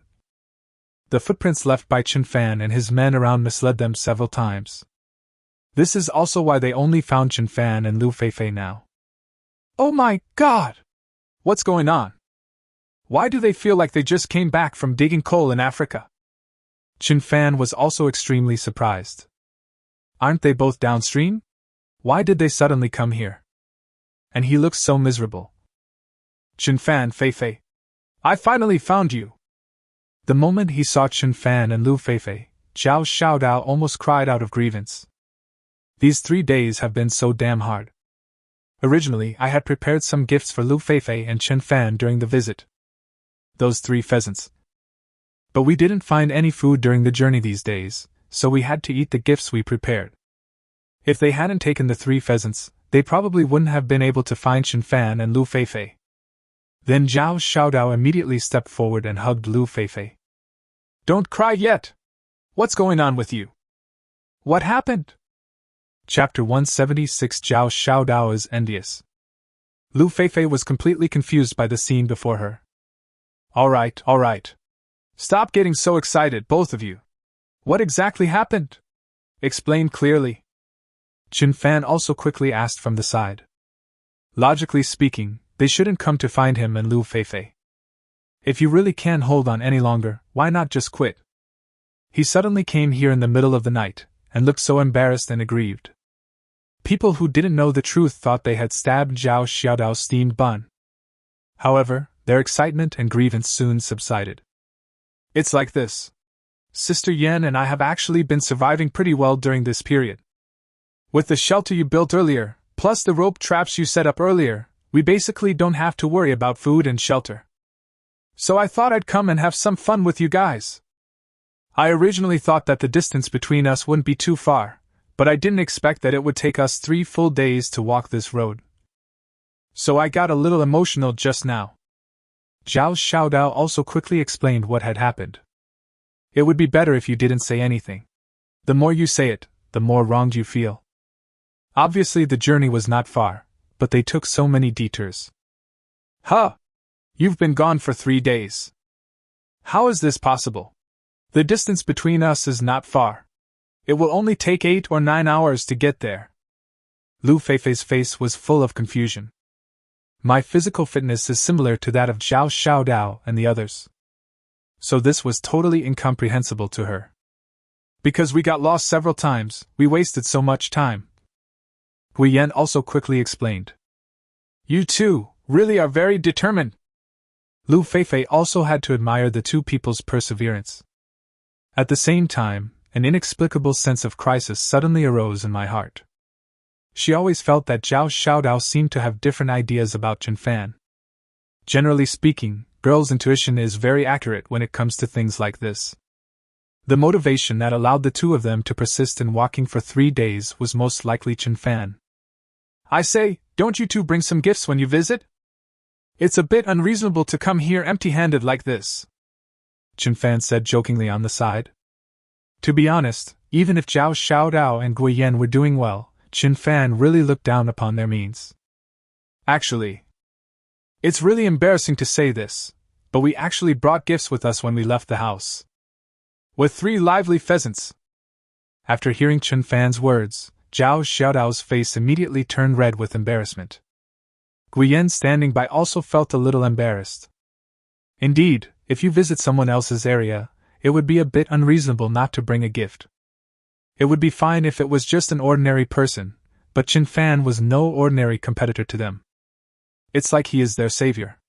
The footprints left by Chen Fan and his men around misled them several times. This is also why they only found Chen Fan and Lu Feifei now. Oh my god! What's going on? Why do they feel like they just came back from digging coal in Africa? Chen Fan was also extremely surprised. Aren't they both downstream? Why did they suddenly come here? And he looks so miserable. Chen Fan, Feifei. I finally found you! The moment he saw Chen Fan and Lu Feifei, Zhao Xiaodao almost cried out of grievance. These 3 days have been so damn hard. Originally, I had prepared some gifts for Lu Feifei and Chen Fan during the visit. Those 3 pheasants. But we didn't find any food during the journey these days, so we had to eat the gifts we prepared. If they hadn't taken the 3 pheasants, they probably wouldn't have been able to find Chen Fan and Lu Feifei. Then Zhao Xiaodao immediately stepped forward and hugged Lu Feifei. Don't cry yet! What's going on with you? What happened? Chapter 176. Zhao Xiaodao is envious. Lu Feifei was completely confused by the scene before her. All right. Stop getting so excited, both of you. What exactly happened? Explain clearly. Chen Fan also quickly asked from the side. Logically speaking, they shouldn't come to find him and Lu Feifei. If you really can't hold on any longer, why not just quit? He suddenly came here in the middle of the night, and looked so embarrassed and aggrieved. People who didn't know the truth thought they had stabbed Zhao Xiaodao's steamed bun. However, their excitement and grievance soon subsided. It's like this. Sister Yan and I have actually been surviving pretty well during this period. With the shelter you built earlier, plus the rope traps you set up earlier, we basically don't have to worry about food and shelter. So I thought I'd come and have some fun with you guys. I originally thought that the distance between us wouldn't be too far, but I didn't expect that it would take us 3 full days to walk this road. So I got a little emotional just now. Zhao Xiaodao also quickly explained what had happened. It would be better if you didn't say anything. The more you say it, the more wronged you feel. Obviously the journey was not far, but they took so many detours. Huh! You've been gone for 3 days. How is this possible? The distance between us is not far. It will only take 8 or 9 hours to get there. Lu Feifei's face was full of confusion. My physical fitness is similar to that of Zhao Xiaodao and the others. So this was totally incomprehensible to her. Because we got lost several times, we wasted so much time. Guiyan also quickly explained. You two really are very determined. Lu Feifei also had to admire the two people's perseverance. At the same time, an inexplicable sense of crisis suddenly arose in my heart. She always felt that Zhao Xiaodao seemed to have different ideas about Chen Fan. Generally speaking, girls' intuition is very accurate when it comes to things like this. The motivation that allowed the two of them to persist in walking for 3 days was most likely Chen Fan. I say, don't you two bring some gifts when you visit? It's a bit unreasonable to come here empty-handed like this, Chen Fan said jokingly on the side. To be honest, even if Zhao Xiaodao and Guiyan were doing well, Chen Fan really looked down upon their means. Actually, it's really embarrassing to say this, but we actually brought gifts with us when we left the house. With 3 lively pheasants. After hearing Chen Fan's words, Zhao Xiaodao's face immediately turned red with embarrassment. Guiyan standing by also felt a little embarrassed. Indeed, if you visit someone else's area, it would be a bit unreasonable not to bring a gift. It would be fine if it was just an ordinary person, but Chen Fan was no ordinary competitor to them. It's like he is their savior.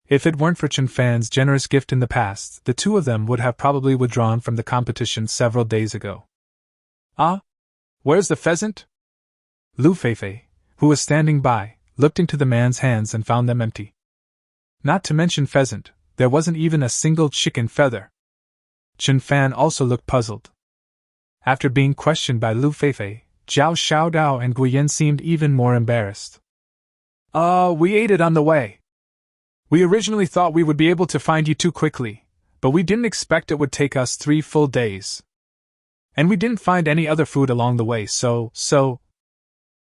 If it weren't for Chen Fan's generous gift in the past, the two of them would have probably withdrawn from the competition several days ago. Ah? Where's the pheasant? Lu Feifei, who was standing by, looked into the man's hands and found them empty. Not to mention pheasant, there wasn't even a single chicken feather. Chen Fan also looked puzzled. After being questioned by Lu Feifei, Zhao Xiaodao and Guiyan seemed even more embarrassed. We ate it on the way. We originally thought we would be able to find you too quickly, but we didn't expect it would take us 3 full days. And we didn't find any other food along the way, so...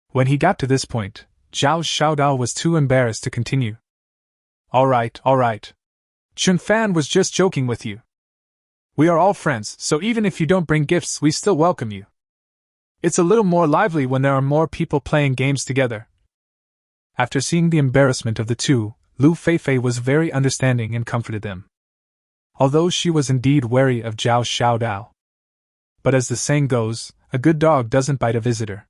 When he got to this point, Zhao Xiaodao was too embarrassed to continue. Alright. Chun-fan was just joking with you. We are all friends, so even if you don't bring gifts, we still welcome you. It's a little more lively when there are more people playing games together. After seeing the embarrassment of the two, Lu Feifei was very understanding and comforted them. Although she was indeed wary of Zhao Xiaodao. But as the saying goes, a good dog doesn't bite a visitor.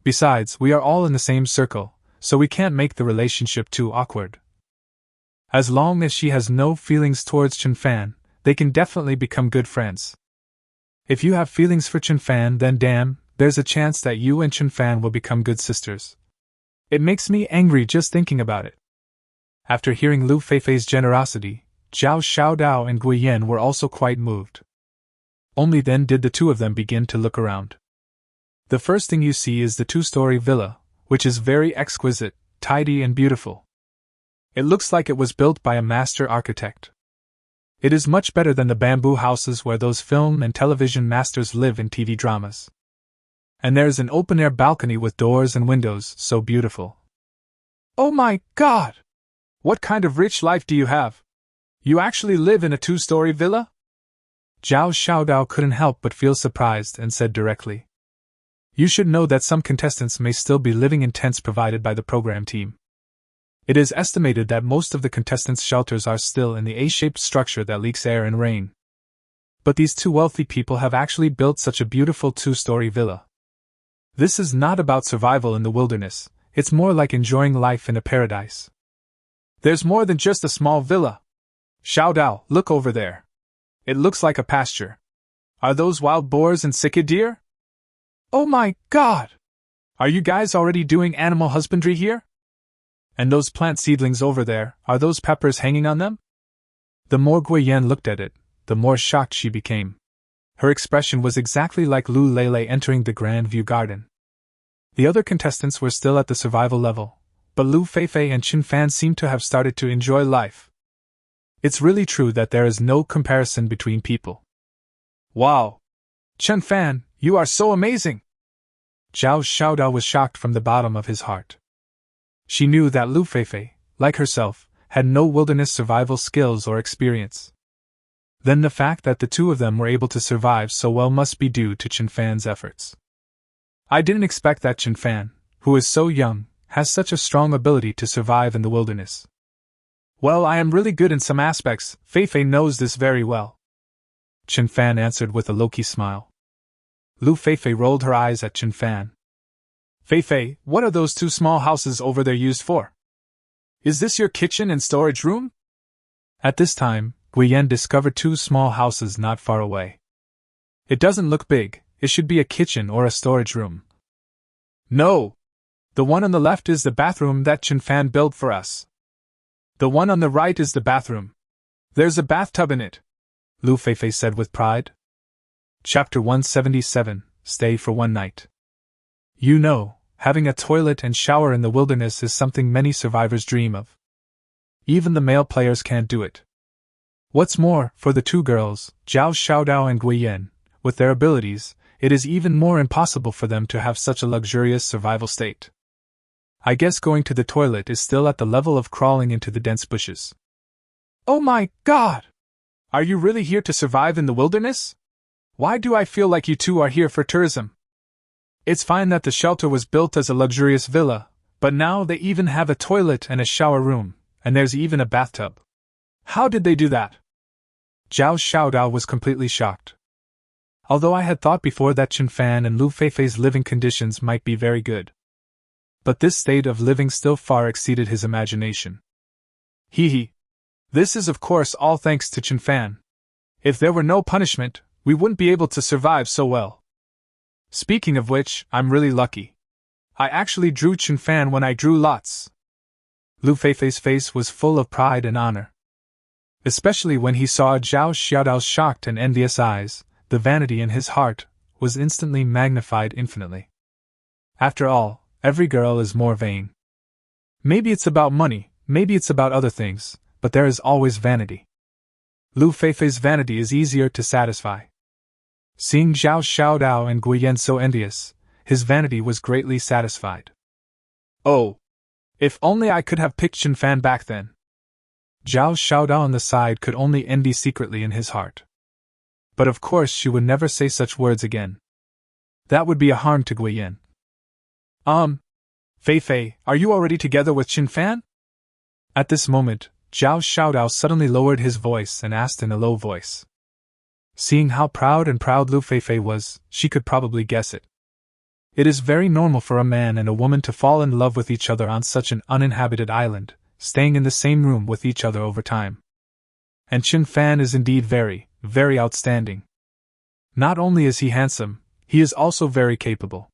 Besides, we are all in the same circle, so we can't make the relationship too awkward. As long as she has no feelings towards Chun-fan, they can definitely become good friends. If you have feelings for Chun-fan, then damn, there's a chance that you and Chun-fan will become good sisters. It makes me angry just thinking about it. After hearing Lu Feifei's generosity, Zhao Xiaodao and Guiyan were also quite moved. Only then did the two of them begin to look around. The first thing you see is the two-story villa, which is very exquisite, tidy and beautiful. It looks like it was built by a master architect. It is much better than the bamboo houses where those film and television masters live in TV dramas. And there's an open-air balcony with doors and windows, so beautiful. Oh my God! What kind of rich life do you have? You actually live in a two-story villa? Zhao Xiaodao couldn't help but feel surprised and said directly. You should know that some contestants may still be living in tents provided by the program team. It is estimated that most of the contestants' shelters are still in the A-shaped structure that leaks air and rain. But these two wealthy people have actually built such a beautiful two-story villa. This is not about survival in the wilderness, it's more like enjoying life in a paradise. There's more than just a small villa. Xiaodao, look over there. It looks like a pasture. Are those wild boars and sika deer? Oh my God! Are you guys already doing animal husbandry here? And those plant seedlings over there, are those peppers hanging on them? The more Guiyan looked at it, the more shocked she became. Her expression was exactly like Lu Lele entering the Grand View Garden. The other contestants were still at the survival level, but Lu Feifei and Chun-fan seemed to have started to enjoy life. It's really true that there is no comparison between people. Wow! Chun-fan, you are so amazing! Zhao Xiaodao was shocked from the bottom of his heart. She knew that Lu Feifei, like herself, had no wilderness survival skills or experience. Then the fact that the two of them were able to survive so well must be due to Chun-fan's efforts. I didn't expect that Chun-fan, who is so young, has such a strong ability to survive in the wilderness. Well, I am really good in some aspects, Feifei knows this very well. Chun-fan answered with a low-key smile. Lu Feifei rolled her eyes at Chun-fan. Feifei, what are those two small houses over there used for? Is this your kitchen and storage room? At this time, Guiyan discovered two small houses not far away. It doesn't look big, it should be a kitchen or a storage room. No! The one on the left is the bathroom that Chun-fan built for us. The one on the right is the bathroom. There's a bathtub in it, Lu Feifei said with pride. Chapter 177, Stay for One Night. You know, having a toilet and shower in the wilderness is something many survivors dream of. Even the male players can't do it. What's more, for the two girls, Zhao Xiaodao and Guiyan, with their abilities, it is even more impossible for them to have such a luxurious survival state. I guess going to the toilet is still at the level of crawling into the dense bushes. Oh my God! Are you really here to survive in the wilderness? Why do I feel like you two are here for tourism? It's fine that the shelter was built as a luxurious villa, but now they even have a toilet and a shower room, and there's even a bathtub. How did they do that? Zhao Xiaodao was completely shocked. Although I had thought before that Chun-fan and Lu Feifei's living conditions might be very good. But this state of living still far exceeded his imagination. Hee. This is of course all thanks to Chun-fan. If there were no punishment, we wouldn't be able to survive so well. Speaking of which, I'm really lucky. I actually drew Chun-fan when I drew lots. Lu Feifei's face was full of pride and honor. Especially when he saw Zhao Xiaodao's shocked and envious eyes, the vanity in his heart was instantly magnified infinitely. After all, every girl is more vain. Maybe it's about money, maybe it's about other things, but there is always vanity. Lu Feifei's vanity is easier to satisfy. Seeing Zhao Xiaodao and Guiyan so envious, his vanity was greatly satisfied. Oh! If only I could have picked Chun-fan back then. Zhao Xiaodao on the side could only envy secretly in his heart. But of course she would never say such words again. That would be a harm to Guiyan. Fei Fei, are you already together with Qin Fan? At this moment, Zhao Xiaodao suddenly lowered his voice and asked in a low voice. Seeing how proud Lu Fei Fei was, she could probably guess it. It is very normal for a man and a woman to fall in love with each other on such an uninhabited island, staying in the same room with each other over time. And Qin Fan is indeed very, very outstanding. Not only is he handsome, he is also very capable.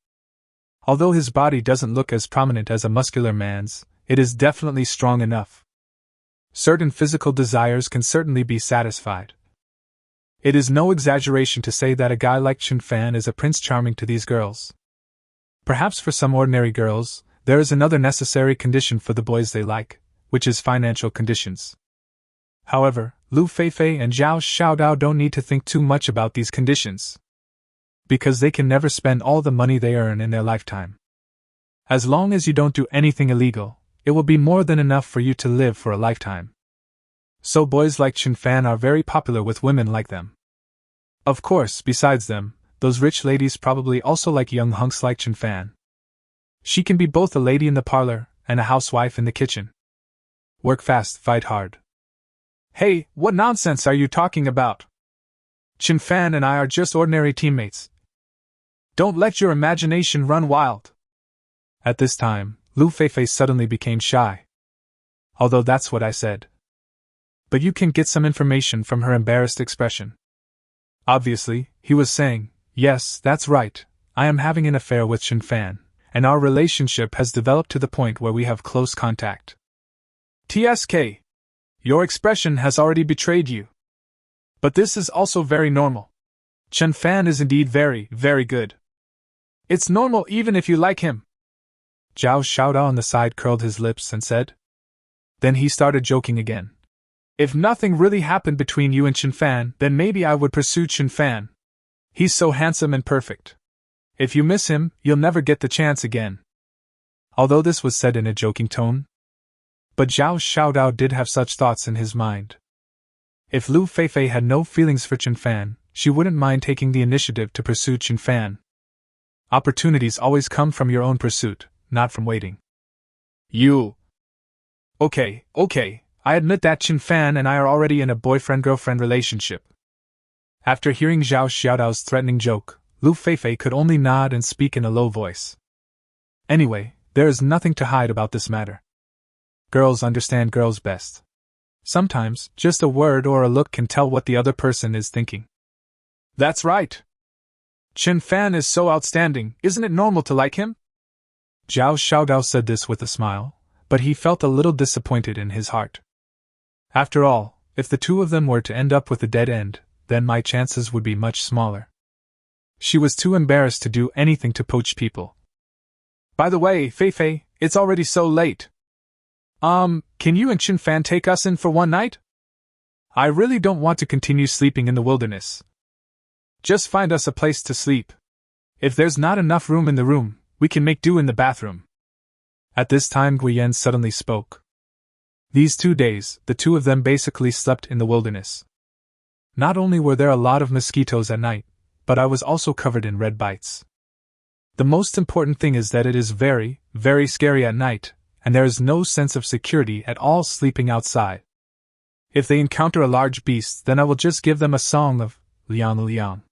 Although his body doesn't look as prominent as a muscular man's, it is definitely strong enough. Certain physical desires can certainly be satisfied. It is no exaggeration to say that a guy like Qin Fan is a prince charming to these girls. Perhaps for some ordinary girls, there is another necessary condition for the boys they like, which is financial conditions. However, Lu Feifei and Zhao Xiaodao don't need to think too much about these conditions, because they can never spend all the money they earn in their lifetime. As long as you don't do anything illegal, it will be more than enough for you to live for a lifetime. So boys like Qin Fan are very popular with women like them. Of course, besides them, those rich ladies probably also like young hunks like Qin Fan. She can be both a lady in the parlor and a housewife in the kitchen. Work fast, fight hard. Hey, what nonsense are you talking about? Qin Fan and I are just ordinary teammates. Don't let your imagination run wild. At this time, Lu Feifei suddenly became shy. Although that's what I said. But you can get some information from her embarrassed expression. Obviously, he was saying, yes, that's right, I am having an affair with Qin Fan, and our relationship has developed to the point where we have close contact. TSK. Your expression has already betrayed you. But this is also very normal. Qin Fan is indeed very, very good. It's normal even if you like him. Zhao Xiaodao on the side curled his lips and said. Then he started joking again. If nothing really happened between you and Qin Fan, then maybe I would pursue Qin Fan. He's so handsome and perfect. If you miss him, you'll never get the chance again. Although this was said in a joking tone, but Zhao Xiaodao did have such thoughts in his mind. If Lu Feifei had no feelings for Qin Fan, she wouldn't mind taking the initiative to pursue Qin Fan. Opportunities always come from your own pursuit, not from waiting. Okay, I admit that Qin Fan and I are already in a boyfriend-girlfriend relationship. After hearing Zhao Xiaodao's threatening joke, Lu Feifei could only nod and speak in a low voice. Anyway, there is nothing to hide about this matter. Girls understand girls best. Sometimes, just a word or a look can tell what the other person is thinking. That's right. Qin Fan is so outstanding, isn't it normal to like him? Zhao Xiaodao said this with a smile, but he felt a little disappointed in his heart. After all, if the two of them were to end up with a dead end, then my chances would be much smaller. She was too embarrassed to do anything to poach people. By the way, Feifei, it's already so late. Can you and Qin Fan take us in for one night? I really don't want to continue sleeping in the wilderness. Just find us a place to sleep. If there's not enough room in the room, we can make do in the bathroom. At this time Guiyan suddenly spoke. These 2 days, the two of them basically slept in the wilderness. Not only were there a lot of mosquitoes at night, but I was also covered in red bites. The most important thing is that it is very, very scary at night, and there is no sense of security at all sleeping outside. If they encounter a large beast, then I will just give them a song of liang liang.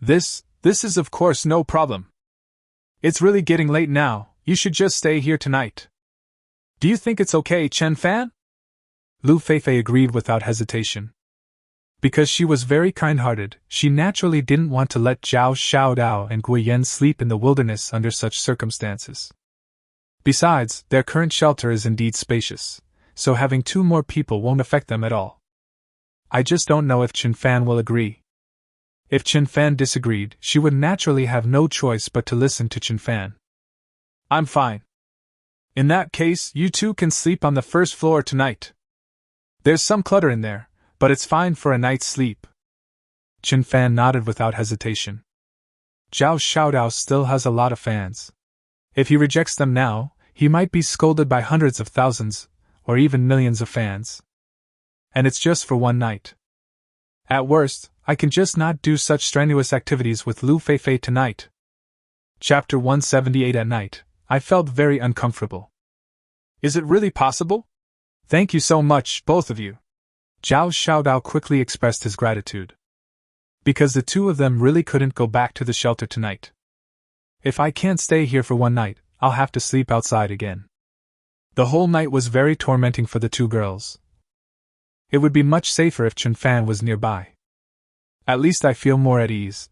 This is of course no problem. It's really getting late now, you should just stay here tonight. Do you think it's okay, Qin Fan? Lu Feifei agreed without hesitation. Because she was very kind-hearted, she naturally didn't want to let Zhao Xiaodao and Guiyan sleep in the wilderness under such circumstances. Besides, their current shelter is indeed spacious, so having 2 more people won't affect them at all. I just don't know if Qin Fan will agree. If Qin Fan disagreed, she would naturally have no choice but to listen to Qin Fan. I'm fine. In that case, you two can sleep on the first floor tonight. There's some clutter in there, but it's fine for a night's sleep. Qin Fan nodded without hesitation. Zhao Xiaodao still has a lot of fans. If he rejects them now, he might be scolded by hundreds of thousands, or even millions of fans. And it's just for one night. At worst, I can just not do such strenuous activities with Lu Feifei tonight. Chapter 178. At night, I felt very uncomfortable. Is it really possible? Thank you so much, both of you. Zhao Xiaodao quickly expressed his gratitude. Because the two of them really couldn't go back to the shelter tonight. If I can't stay here for one night, I'll have to sleep outside again. The whole night was very tormenting for the two girls. It would be much safer if Chen Fan was nearby. At least I feel more at ease.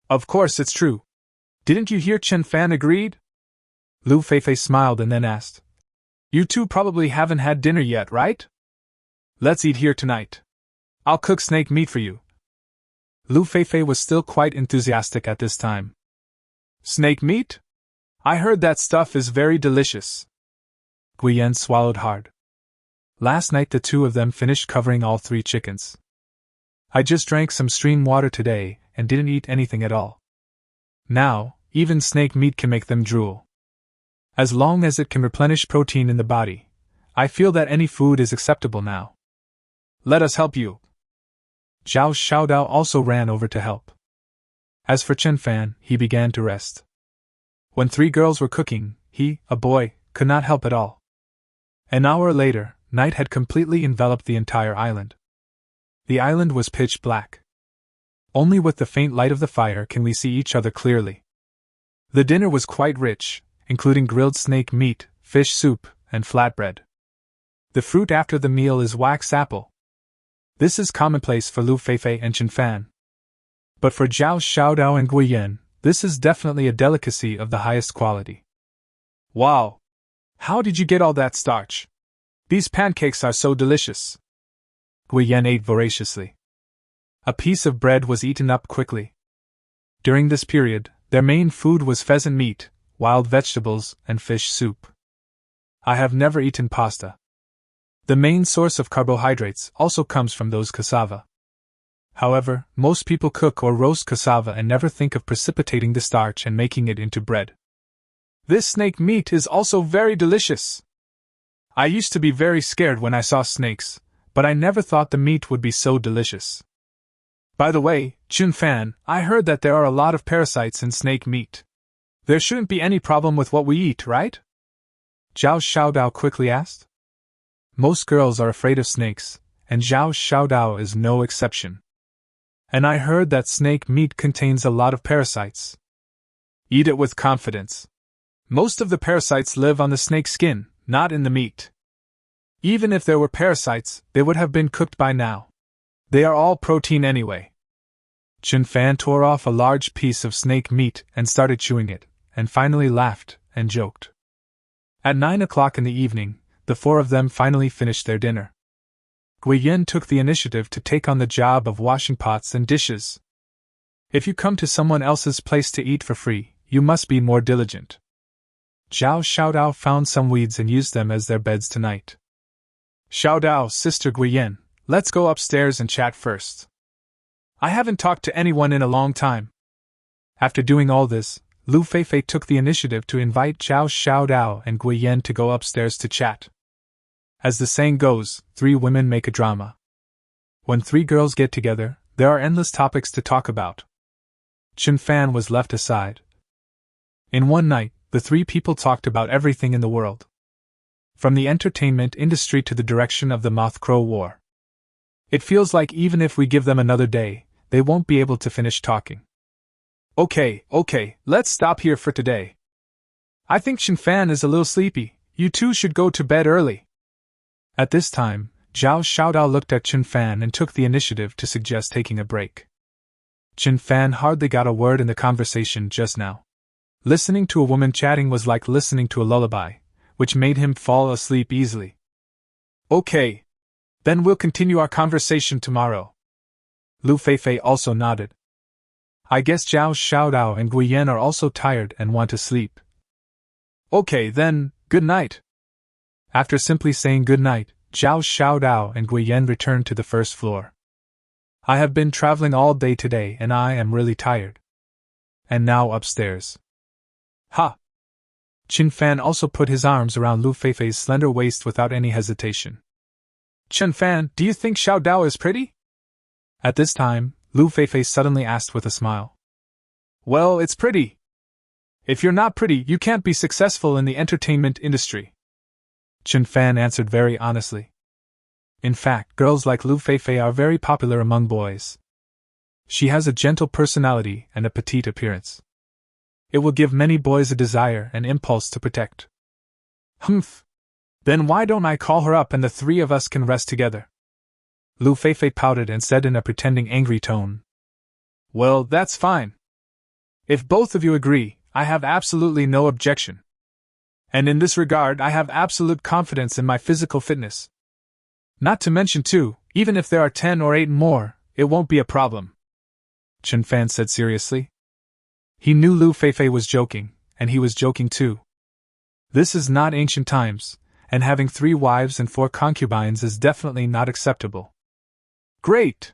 Of course it's true. Didn't you hear Chen Fan agreed? Lu Feifei smiled and then asked. You two probably haven't had dinner yet, right? Let's eat here tonight. I'll cook snake meat for you. Lu Feifei was still quite enthusiastic at this time. Snake meat? I heard that stuff is very delicious. Guiyan swallowed hard. Last night the two of them finished covering all 3 chickens. I just drank some stream water today and didn't eat anything at all. Now, even snake meat can make them drool. As long as it can replenish protein in the body, I feel that any food is acceptable now. Let us help you. Zhao Xiaodao also ran over to help. As for Chen Fan, he began to rest. When 3 girls were cooking, he, a boy, could not help at all. An hour later, night had completely enveloped the entire island. The island was pitch black. Only with the faint light of the fire can we see each other clearly. The dinner was quite rich, including grilled snake meat, fish soup, and flatbread. The fruit after the meal is wax apple. This is commonplace for Lu Feifei and Chen Fan. But for Zhao Xiaodao and Guiyan, this is definitely a delicacy of the highest quality. Wow! How did you get all that starch? These pancakes are so delicious. Guiyan ate voraciously. A piece of bread was eaten up quickly. During this period, their main food was pheasant meat, wild vegetables, and fish soup. I have never eaten pasta. The main source of carbohydrates also comes from those cassava. However, most people cook or roast cassava and never think of precipitating the starch and making it into bread. This snake meat is also very delicious. I used to be very scared when I saw snakes, but I never thought the meat would be so delicious. By the way, Chen Fan, I heard that there are a lot of parasites in snake meat. There shouldn't be any problem with what we eat, right? Zhao Xiaodao quickly asked. Most girls are afraid of snakes, and Zhao Xiaodao is no exception. And I heard that snake meat contains a lot of parasites. Eat it with confidence. Most of the parasites live on the snake skin, not in the meat. Even if there were parasites, they would have been cooked by now. They are all protein anyway. Chen Fan tore off a large piece of snake meat and started chewing it, and finally laughed and joked. At 9 o'clock in the evening, the 4 of them finally finished their dinner. Guiyan took the initiative to take on the job of washing pots and dishes. If you come to someone else's place to eat for free, you must be more diligent. Zhao Xiaodao found some weeds and used them as their beds tonight. Xiaodao, Sister Guiyan, let's go upstairs and chat first. I haven't talked to anyone in a long time. After doing all this, Lu Feifei took the initiative to invite Zhao Xiaodao and Guiyan to go upstairs to chat. As the saying goes, 3 women make a drama. When 3 girls get together, there are endless topics to talk about. Chen Fan was left aside. In one night, the 3 people talked about everything in the world. From the entertainment industry to the direction of the Moth-Crow War. It feels like even if we give them another day, they won't be able to finish talking. Okay, let's stop here for today. I think Chen Fan is a little sleepy. You two should go to bed early. At this time, Zhao Xiaodao looked at Chen Fan and took the initiative to suggest taking a break. Chen Fan hardly got a word in the conversation just now. Listening to a woman chatting was like listening to a lullaby, which made him fall asleep easily. Okay. Then we'll continue our conversation tomorrow. Lu Feifei also nodded. I guess Zhao Xiaodao and Guiyan are also tired and want to sleep. Okay then, good night. After simply saying good night, Zhao Xiaodao and Guiyan returned to the first floor. I have been traveling all day today and I am really tired. And now upstairs. Ha! Chen Fan also put his arms around Lu Feifei's slender waist without any hesitation. Chen Fan, do you think Xiao Dao is pretty? At this time, Lu Feifei suddenly asked with a smile. Well, it's pretty. If you're not pretty, you can't be successful in the entertainment industry. Chen Fan answered very honestly. In fact, girls like Lu Feifei are very popular among boys. She has a gentle personality and a petite appearance. It will give many boys a desire and impulse to protect. Humph. Then why don't I call her up and the three of us can rest together? Lu Feifei pouted and said in a pretending angry tone. Well, that's fine. If both of you agree, I have absolutely no objection. And in this regard, I have absolute confidence in my physical fitness. Not to mention, too, even if there are 10 or 8 more, it won't be a problem. Chen Fan said seriously. He knew Lu Feifei was joking, and he was joking too. This is not ancient times, and having 3 wives and 4 concubines is definitely not acceptable. Great!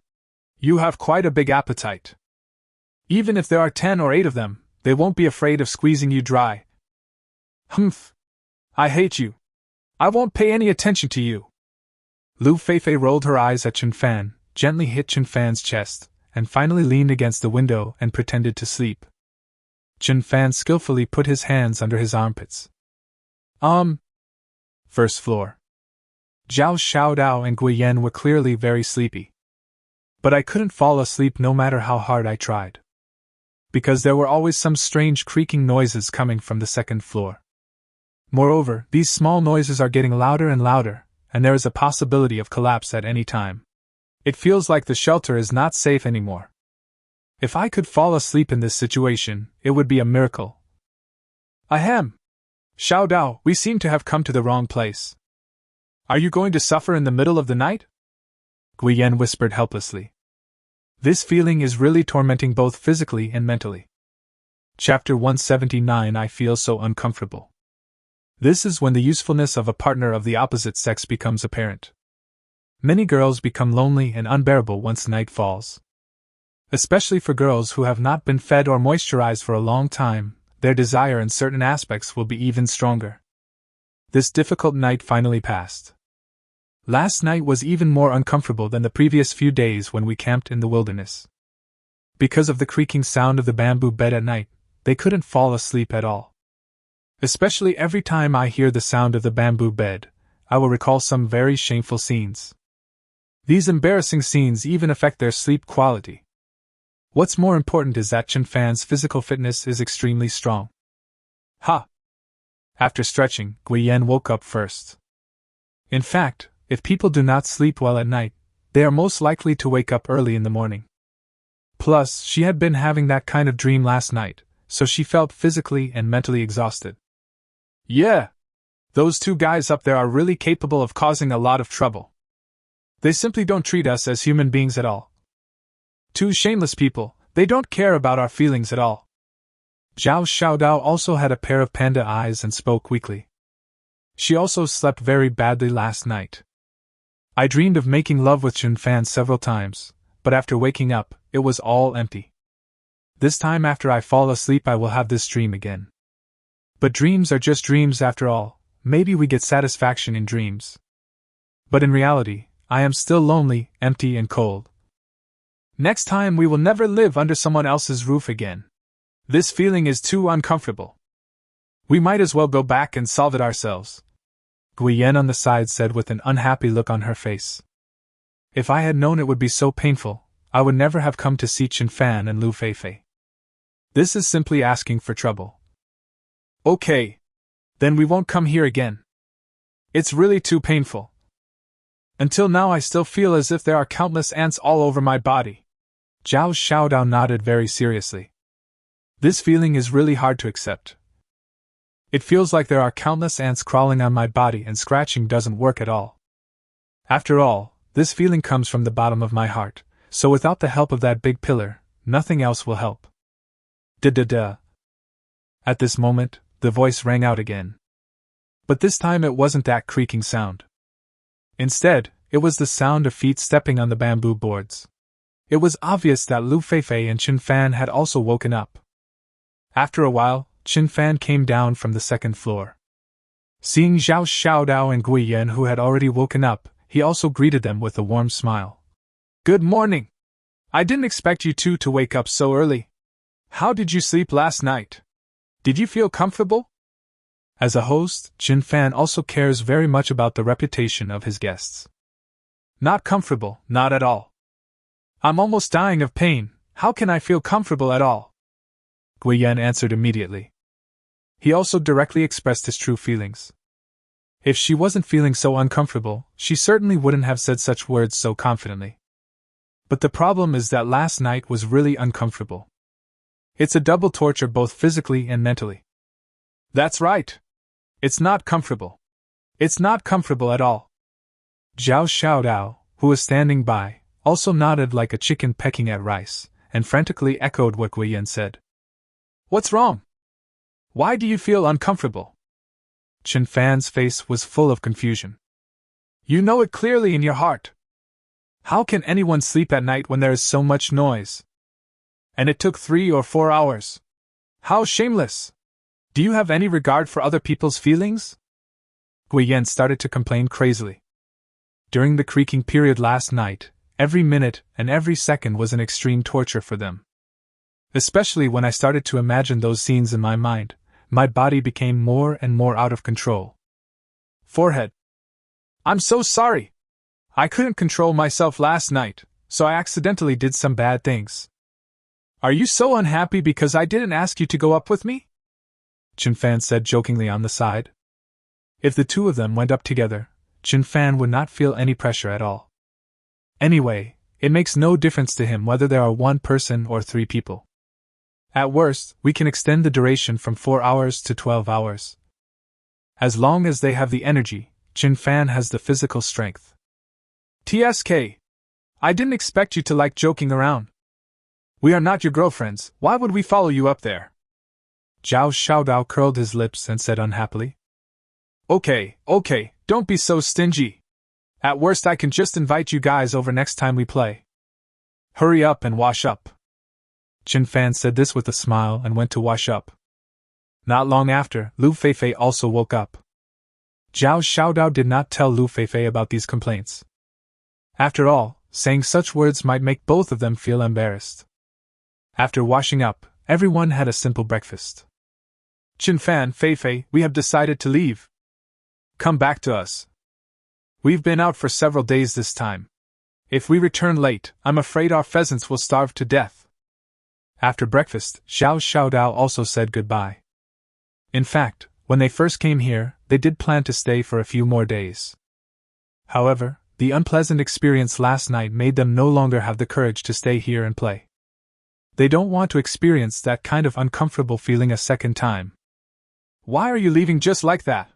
You have quite a big appetite. Even if there are 10 or 8 of them, they won't be afraid of squeezing you dry. Humph! I hate you. I won't pay any attention to you. Lu Feifei rolled her eyes at Chen Fan, gently hit Chen Fan's chest, and finally leaned against the window and pretended to sleep. Chen Fan skillfully put his hands under his armpits. First floor. Zhao Xiaodao and Guiyan were clearly very sleepy. But I couldn't fall asleep no matter how hard I tried. Because there were always some strange creaking noises coming from the second floor. Moreover, these small noises are getting louder and louder, and there is a possibility of collapse at any time. It feels like the shelter is not safe anymore. If I could fall asleep in this situation, it would be a miracle. Ahem! Xiao Dao, we seem to have come to the wrong place. Are you going to suffer in the middle of the night? Guiyan whispered helplessly. This feeling is really tormenting both physically and mentally. Chapter 179. I feel so uncomfortable. This is when the usefulness of a partner of the opposite sex becomes apparent. Many girls become lonely and unbearable once night falls. Especially for girls who have not been fed or moisturized for a long time, their desire in certain aspects will be even stronger. This difficult night finally passed. Last night was even more uncomfortable than the previous few days when we camped in the wilderness. Because of the creaking sound of the bamboo bed at night, they couldn't fall asleep at all. Especially every time I hear the sound of the bamboo bed, I will recall some very shameful scenes. These embarrassing scenes even affect their sleep quality. What's more important is that Chen Fan's physical fitness is extremely strong. Ha! After stretching, Guiyan woke up first. In fact, if people do not sleep well at night, they are most likely to wake up early in the morning. Plus, she had been having that kind of dream last night, so she felt physically and mentally exhausted. Yeah! Those 2 guys up there are really capable of causing a lot of trouble. They simply don't treat us as human beings at all. 2 shameless people, they don't care about our feelings at all. Zhao Xiaodao also had a pair of panda eyes and spoke weakly. She also slept very badly last night. I dreamed of making love with Chen Fan several times, but after waking up, it was all empty. This time after I fall asleep I will have this dream again. But dreams are just dreams after all, maybe we get satisfaction in dreams. But in reality, I am still lonely, empty and cold. Next time we will never live under someone else's roof again. This feeling is too uncomfortable. We might as well go back and solve it ourselves. Guiyan on the side said with an unhappy look on her face. If I had known it would be so painful, I would never have come to see Chen Fan and Lu Feifei. This is simply asking for trouble. Okay. Then we won't come here again. It's really too painful. Until now I still feel as if there are countless ants all over my body. Zhao Xiaodao nodded very seriously. This feeling is really hard to accept. It feels like there are countless ants crawling on my body and scratching doesn't work at all. After all, this feeling comes from the bottom of my heart, so without the help of that big pillar, nothing else will help. Da-da-da. At this moment, the voice rang out again. But this time it wasn't that creaking sound. Instead, it was the sound of feet stepping on the bamboo boards. It was obvious that Lu Feifei and Chen Fan had also woken up. After a while, Chen Fan came down from the second floor. Seeing Zhao Xiaodao and Guiyan who had already woken up, he also greeted them with a warm smile. Good morning! I didn't expect you two to wake up so early. How did you sleep last night? Did you feel comfortable? As a host, Jin Fan also cares very much about the reputation of his guests. Not comfortable, not at all. I'm almost dying of pain, how can I feel comfortable at all? Guiyen answered immediately. He also directly expressed his true feelings. If she wasn't feeling so uncomfortable, she certainly wouldn't have said such words so confidently. But the problem is that last night was really uncomfortable. It's a double torture both physically and mentally. That's right. It's not comfortable. It's not comfortable at all. Zhao Xiaodao, who was standing by, also nodded like a chicken pecking at rice, and frantically echoed what Guiyen said. What's wrong? Why do you feel uncomfortable? Chen Fan's face was full of confusion. You know it clearly in your heart. How can anyone sleep at night when there is so much noise? And it took 3 or 4 hours. How shameless! Do you have any regard for other people's feelings? Guiyen started to complain crazily. During the creaking period last night, every minute and every second was an extreme torture for them. Especially when I started to imagine those scenes in my mind, my body became more and more out of control. Forehead. I'm so sorry! I couldn't control myself last night, so I accidentally did some bad things. Are you so unhappy because I didn't ask you to go up with me? Chen Fan said jokingly on the side. If the two of them went up together, Chen Fan would not feel any pressure at all. Anyway, it makes no difference to him whether there are 1 person or 3 people. At worst, we can extend the duration from 4 hours to 12 hours. As long as they have the energy, Chen Fan has the physical strength. TSK. I didn't expect you to like joking around. We are not your girlfriends, why would we follow you up there? Zhao Xiaodao curled his lips and said unhappily. Okay, don't be so stingy. At worst I can just invite you guys over next time we play. Hurry up and wash up. Chen Fan said this with a smile and went to wash up. Not long after, Lu Feifei also woke up. Zhao Xiaodao did not tell Lu Feifei about these complaints. After all, saying such words might make both of them feel embarrassed. After washing up, everyone had a simple breakfast. Chen Fan, Feifei, we have decided to leave. Come back to us. We've been out for several days this time. If we return late, I'm afraid our pheasants will starve to death. After breakfast, Zhao Xiaodao also said goodbye. In fact, when they first came here, they did plan to stay for a few more days. However, the unpleasant experience last night made them no longer have the courage to stay here and play. They don't want to experience that kind of uncomfortable feeling a second time. Why are you leaving just like that?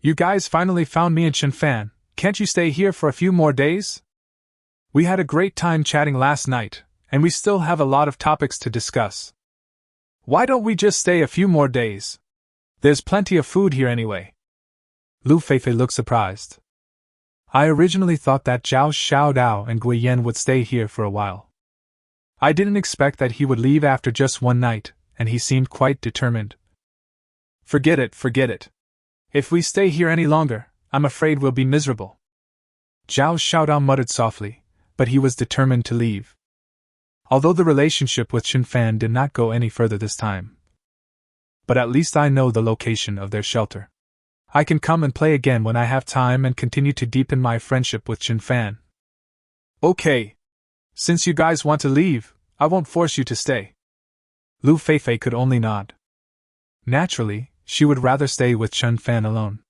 You guys finally found me in Chen Fan, can't you stay here for a few more days? We had a great time chatting last night, and we still have a lot of topics to discuss. Why don't we just stay a few more days? There's plenty of food here anyway. Lu Feifei looked surprised. I originally thought that Zhao Xiaodao and Guiyen would stay here for a while. I didn't expect that he would leave after just one night, and he seemed quite determined. Forget it. If we stay here any longer, I'm afraid we'll be miserable. Zhao Xiaodao muttered softly, but he was determined to leave. Although the relationship with Chen Fan did not go any further this time. But at least I know the location of their shelter. I can come and play again when I have time and continue to deepen my friendship with Chen Fan. Okay. Since you guys want to leave, I won't force you to stay. Lu Feifei could only nod. Naturally, she would rather stay with Chen Fan alone.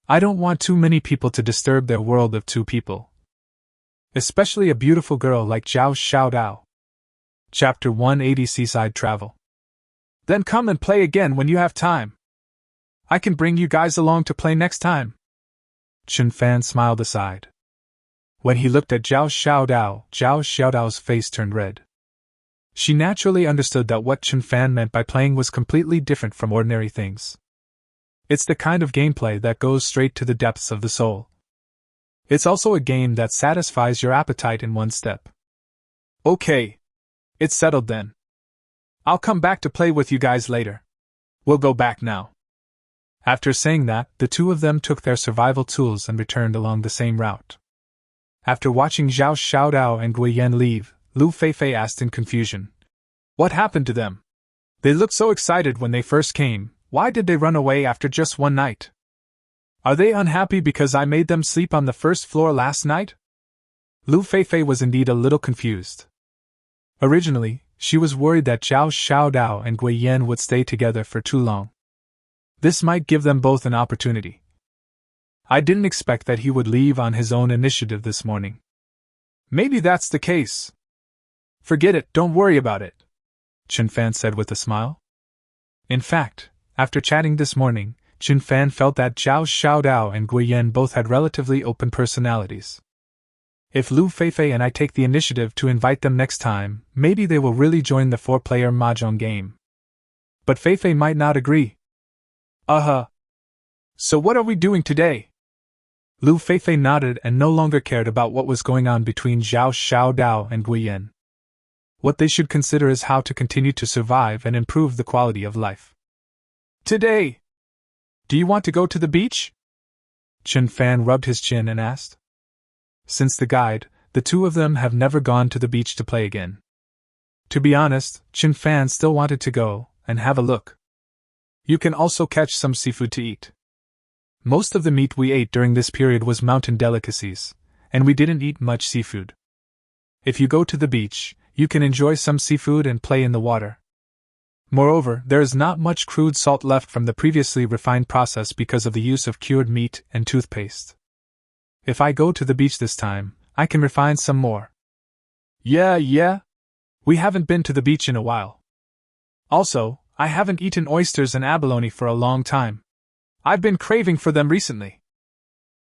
I don't want too many people to disturb their world of 2 people. Especially a beautiful girl like Zhao Xiaodao. Chapter 180 Seaside Travel. Then come and play again when you have time. I can bring you guys along to play next time. Chen Fan smiled aside. When he looked at Zhao Xiaodao's face turned red. She naturally understood that what Chen Fan meant by playing was completely different from ordinary things. It's the kind of gameplay that goes straight to the depths of the soul. It's also a game that satisfies your appetite in one step. Okay. It's settled then. I'll come back to play with you guys later. We'll go back now. After saying that, the two of them took their survival tools and returned along the same route. After watching Zhao Xiaodao and Gui Yan leave, Lu Feifei asked in confusion, "What happened to them? They looked so excited when they first came. Why did they run away after just one night? Are they unhappy because I made them sleep on the first floor last night?" Lu Feifei was indeed a little confused. Originally, she was worried that Zhao Xiaodao and Gui Yan would stay together for too long. This might give them both an opportunity. I didn't expect that he would leave on his own initiative this morning. Maybe that's the case. Forget it, don't worry about it, Chen Fan said with a smile. In fact, after chatting this morning, Chen Fan felt that Zhao Xiaodao and Gui Yan both had relatively open personalities. If Lu Feifei and I take the initiative to invite them next time, maybe they will really join the 4-player mahjong game. But Feifei might not agree. So what are we doing today? Lu Feifei nodded and no longer cared about what was going on between Zhao Xiaodao and Gui Yan. What they should consider is how to continue to survive and improve the quality of life. Today! Do you want to go to the beach? Chen Fan rubbed his chin and asked. Since the guide, the two of them have never gone to the beach to play again. To be honest, Chen Fan still wanted to go and have a look. You can also catch some seafood to eat. Most of the meat we ate during this period was mountain delicacies, and we didn't eat much seafood. If you go to the beach, you can enjoy some seafood and play in the water. Moreover, there is not much crude salt left from the previously refined process because of the use of cured meat and toothpaste. If I go to the beach this time, I can refine some more. Yeah. We haven't been to the beach in a while. Also, I haven't eaten oysters and abalone for a long time. I've been craving for them recently.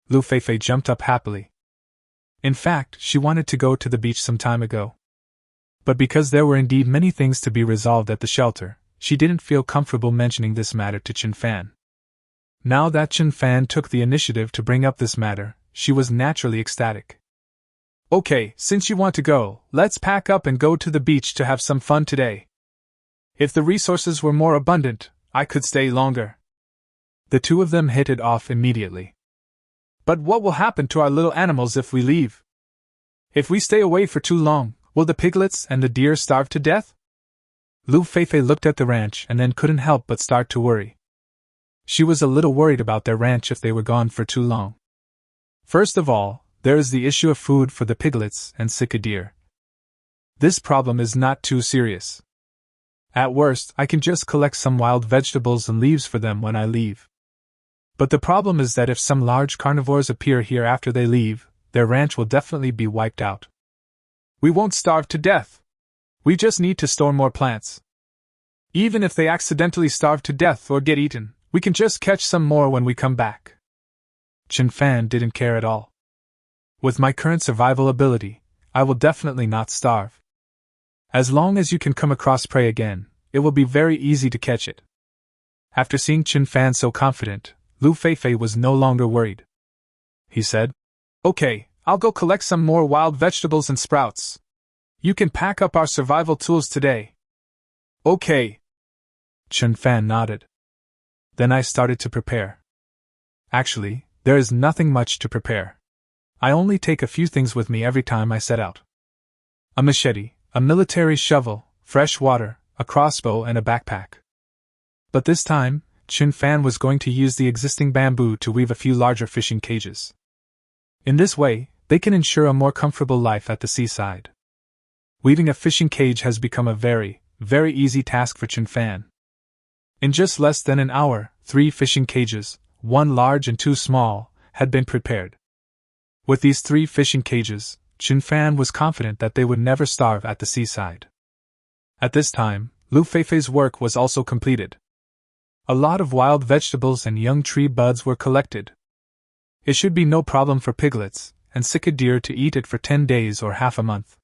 Lu Feifei jumped up happily. In fact, she wanted to go to the beach some time ago. But because there were indeed many things to be resolved at the shelter, she didn't feel comfortable mentioning this matter to Chen Fan. Now that Chen Fan took the initiative to bring up this matter, she was naturally ecstatic. Okay, since you want to go, let's pack up and go to the beach to have some fun today. If the resources were more abundant, I could stay longer. The two of them hit it off immediately. But what will happen to our little animals if we leave? If we stay away for too long, will the piglets and the deer starve to death? Lu Feifei looked at the ranch and then couldn't help but start to worry. She was a little worried about their ranch if they were gone for too long. First of all, there is the issue of food for the piglets and sick deer. This problem is not too serious. At worst, I can just collect some wild vegetables and leaves for them when I leave. But the problem is that if some large carnivores appear here after they leave, their ranch will definitely be wiped out. We won't starve to death. We just need to store more plants. Even if they accidentally starve to death or get eaten, we can just catch some more when we come back. Chen Fan didn't care at all. With my current survival ability, I will definitely not starve. As long as you can come across prey again, it will be very easy to catch it. After seeing Chen Fan so confident, Lu Feifei was no longer worried. He said, Okay, I'll go collect some more wild vegetables and sprouts. You can pack up our survival tools today. Okay. Chen Fan nodded. Then I started to prepare. Actually, there is nothing much to prepare. I only take a few things with me every time I set out. A machete, a military shovel, fresh water, a crossbow and a backpack. But this time, Chen Fan was going to use the existing bamboo to weave a few larger fishing cages. In this way, they can ensure a more comfortable life at the seaside. Weaving a fishing cage has become a very, very easy task for Chen Fan. In just less than an hour, 3 fishing cages, 1 large and 2 small, had been prepared. With these 3 fishing cages, Chen Fan was confident that they would never starve at the seaside. At this time, Lu Feifei's work was also completed. A lot of wild vegetables and young tree buds were collected. It should be no problem for piglets and sick deer to eat it for 10 days or half a month.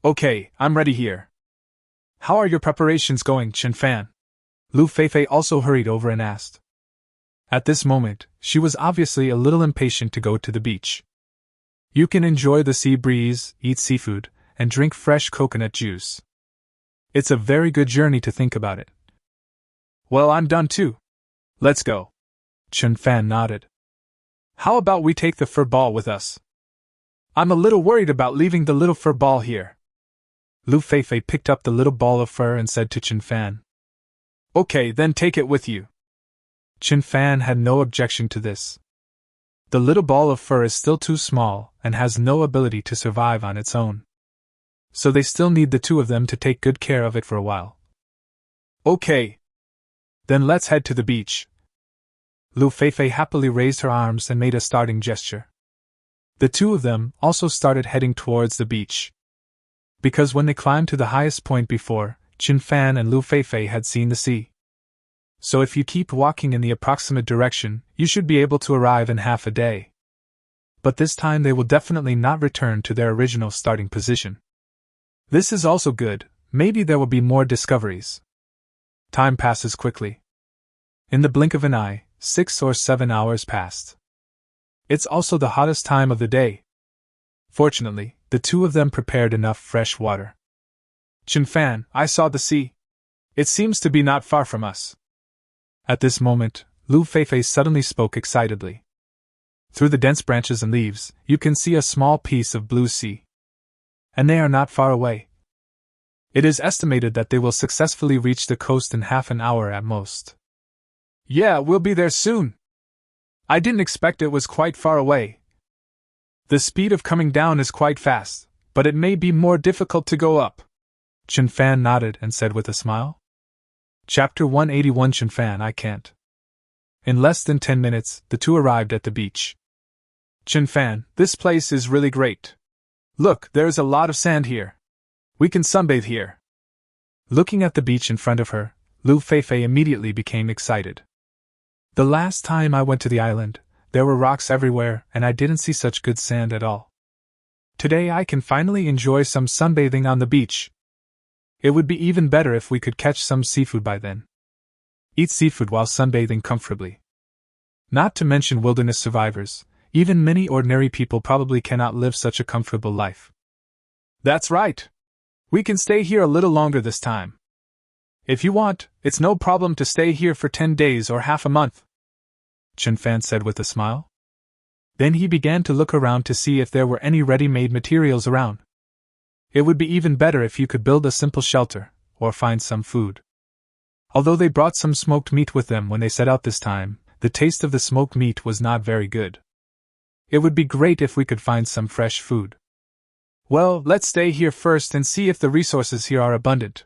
Okay, I'm ready here. How are your preparations going, Chen Fan? Lu Feifei also hurried over and asked. At this moment, she was obviously a little impatient to go to the beach. You can enjoy the sea breeze, eat seafood, and drink fresh coconut juice. It's a very good journey to think about it. Well, I'm done too. Let's go. Chun Fan nodded. How about we take the fur ball with us? I'm a little worried about leaving the little fur ball here. Lu Feifei picked up the little ball of fur and said to Chun Fan. Okay, then take it with you. Chun Fan had no objection to this. The little ball of fur is still too small and has no ability to survive on its own. So they still need the two of them to take good care of it for a while. Okay. Then let's head to the beach. Lu Feifei happily raised her arms and made a starting gesture. The two of them also started heading towards the beach. Because when they climbed to the highest point before, Chun Fan and Lu Feifei had seen the sea. So if you keep walking in the approximate direction, you should be able to arrive in half a day. But this time they will definitely not return to their original starting position. This is also good, maybe there will be more discoveries. Time passes quickly. In the blink of an eye, 6 or 7 hours passed. It's also the hottest time of the day. Fortunately, the two of them prepared enough fresh water. Chun Fan, I saw the sea. It seems to be not far from us. At this moment, Lu Feifei suddenly spoke excitedly. Through the dense branches and leaves, you can see a small piece of blue sea. And they are not far away. It is estimated that they will successfully reach the coast in half an hour at most. Yeah, we'll be there soon. I didn't expect it was quite far away. The speed of coming down is quite fast, but it may be more difficult to go up. Chun Fan nodded and said with a smile. Chapter 181 Chun Fan, I can't. In less than 10 minutes, the two arrived at the beach. Chun Fan, this place is really great. Look, there is a lot of sand here. We can sunbathe here. Looking at the beach in front of her, Lu Feifei immediately became excited. The last time I went to the island, there were rocks everywhere and I didn't see such good sand at all. Today I can finally enjoy some sunbathing on the beach. It would be even better if we could catch some seafood by then. Eat seafood while sunbathing comfortably. Not to mention wilderness survivors, even many ordinary people probably cannot live such a comfortable life. That's right. We can stay here a little longer this time. If you want, it's no problem to stay here for 10 days or half a month, Chun Fan said with a smile. Then he began to look around to see if there were any ready-made materials around. It would be even better if you could build a simple shelter, or find some food. Although they brought some smoked meat with them when they set out this time, the taste of the smoked meat was not very good. It would be great if we could find some fresh food. Well, let's stay here first and see if the resources here are abundant.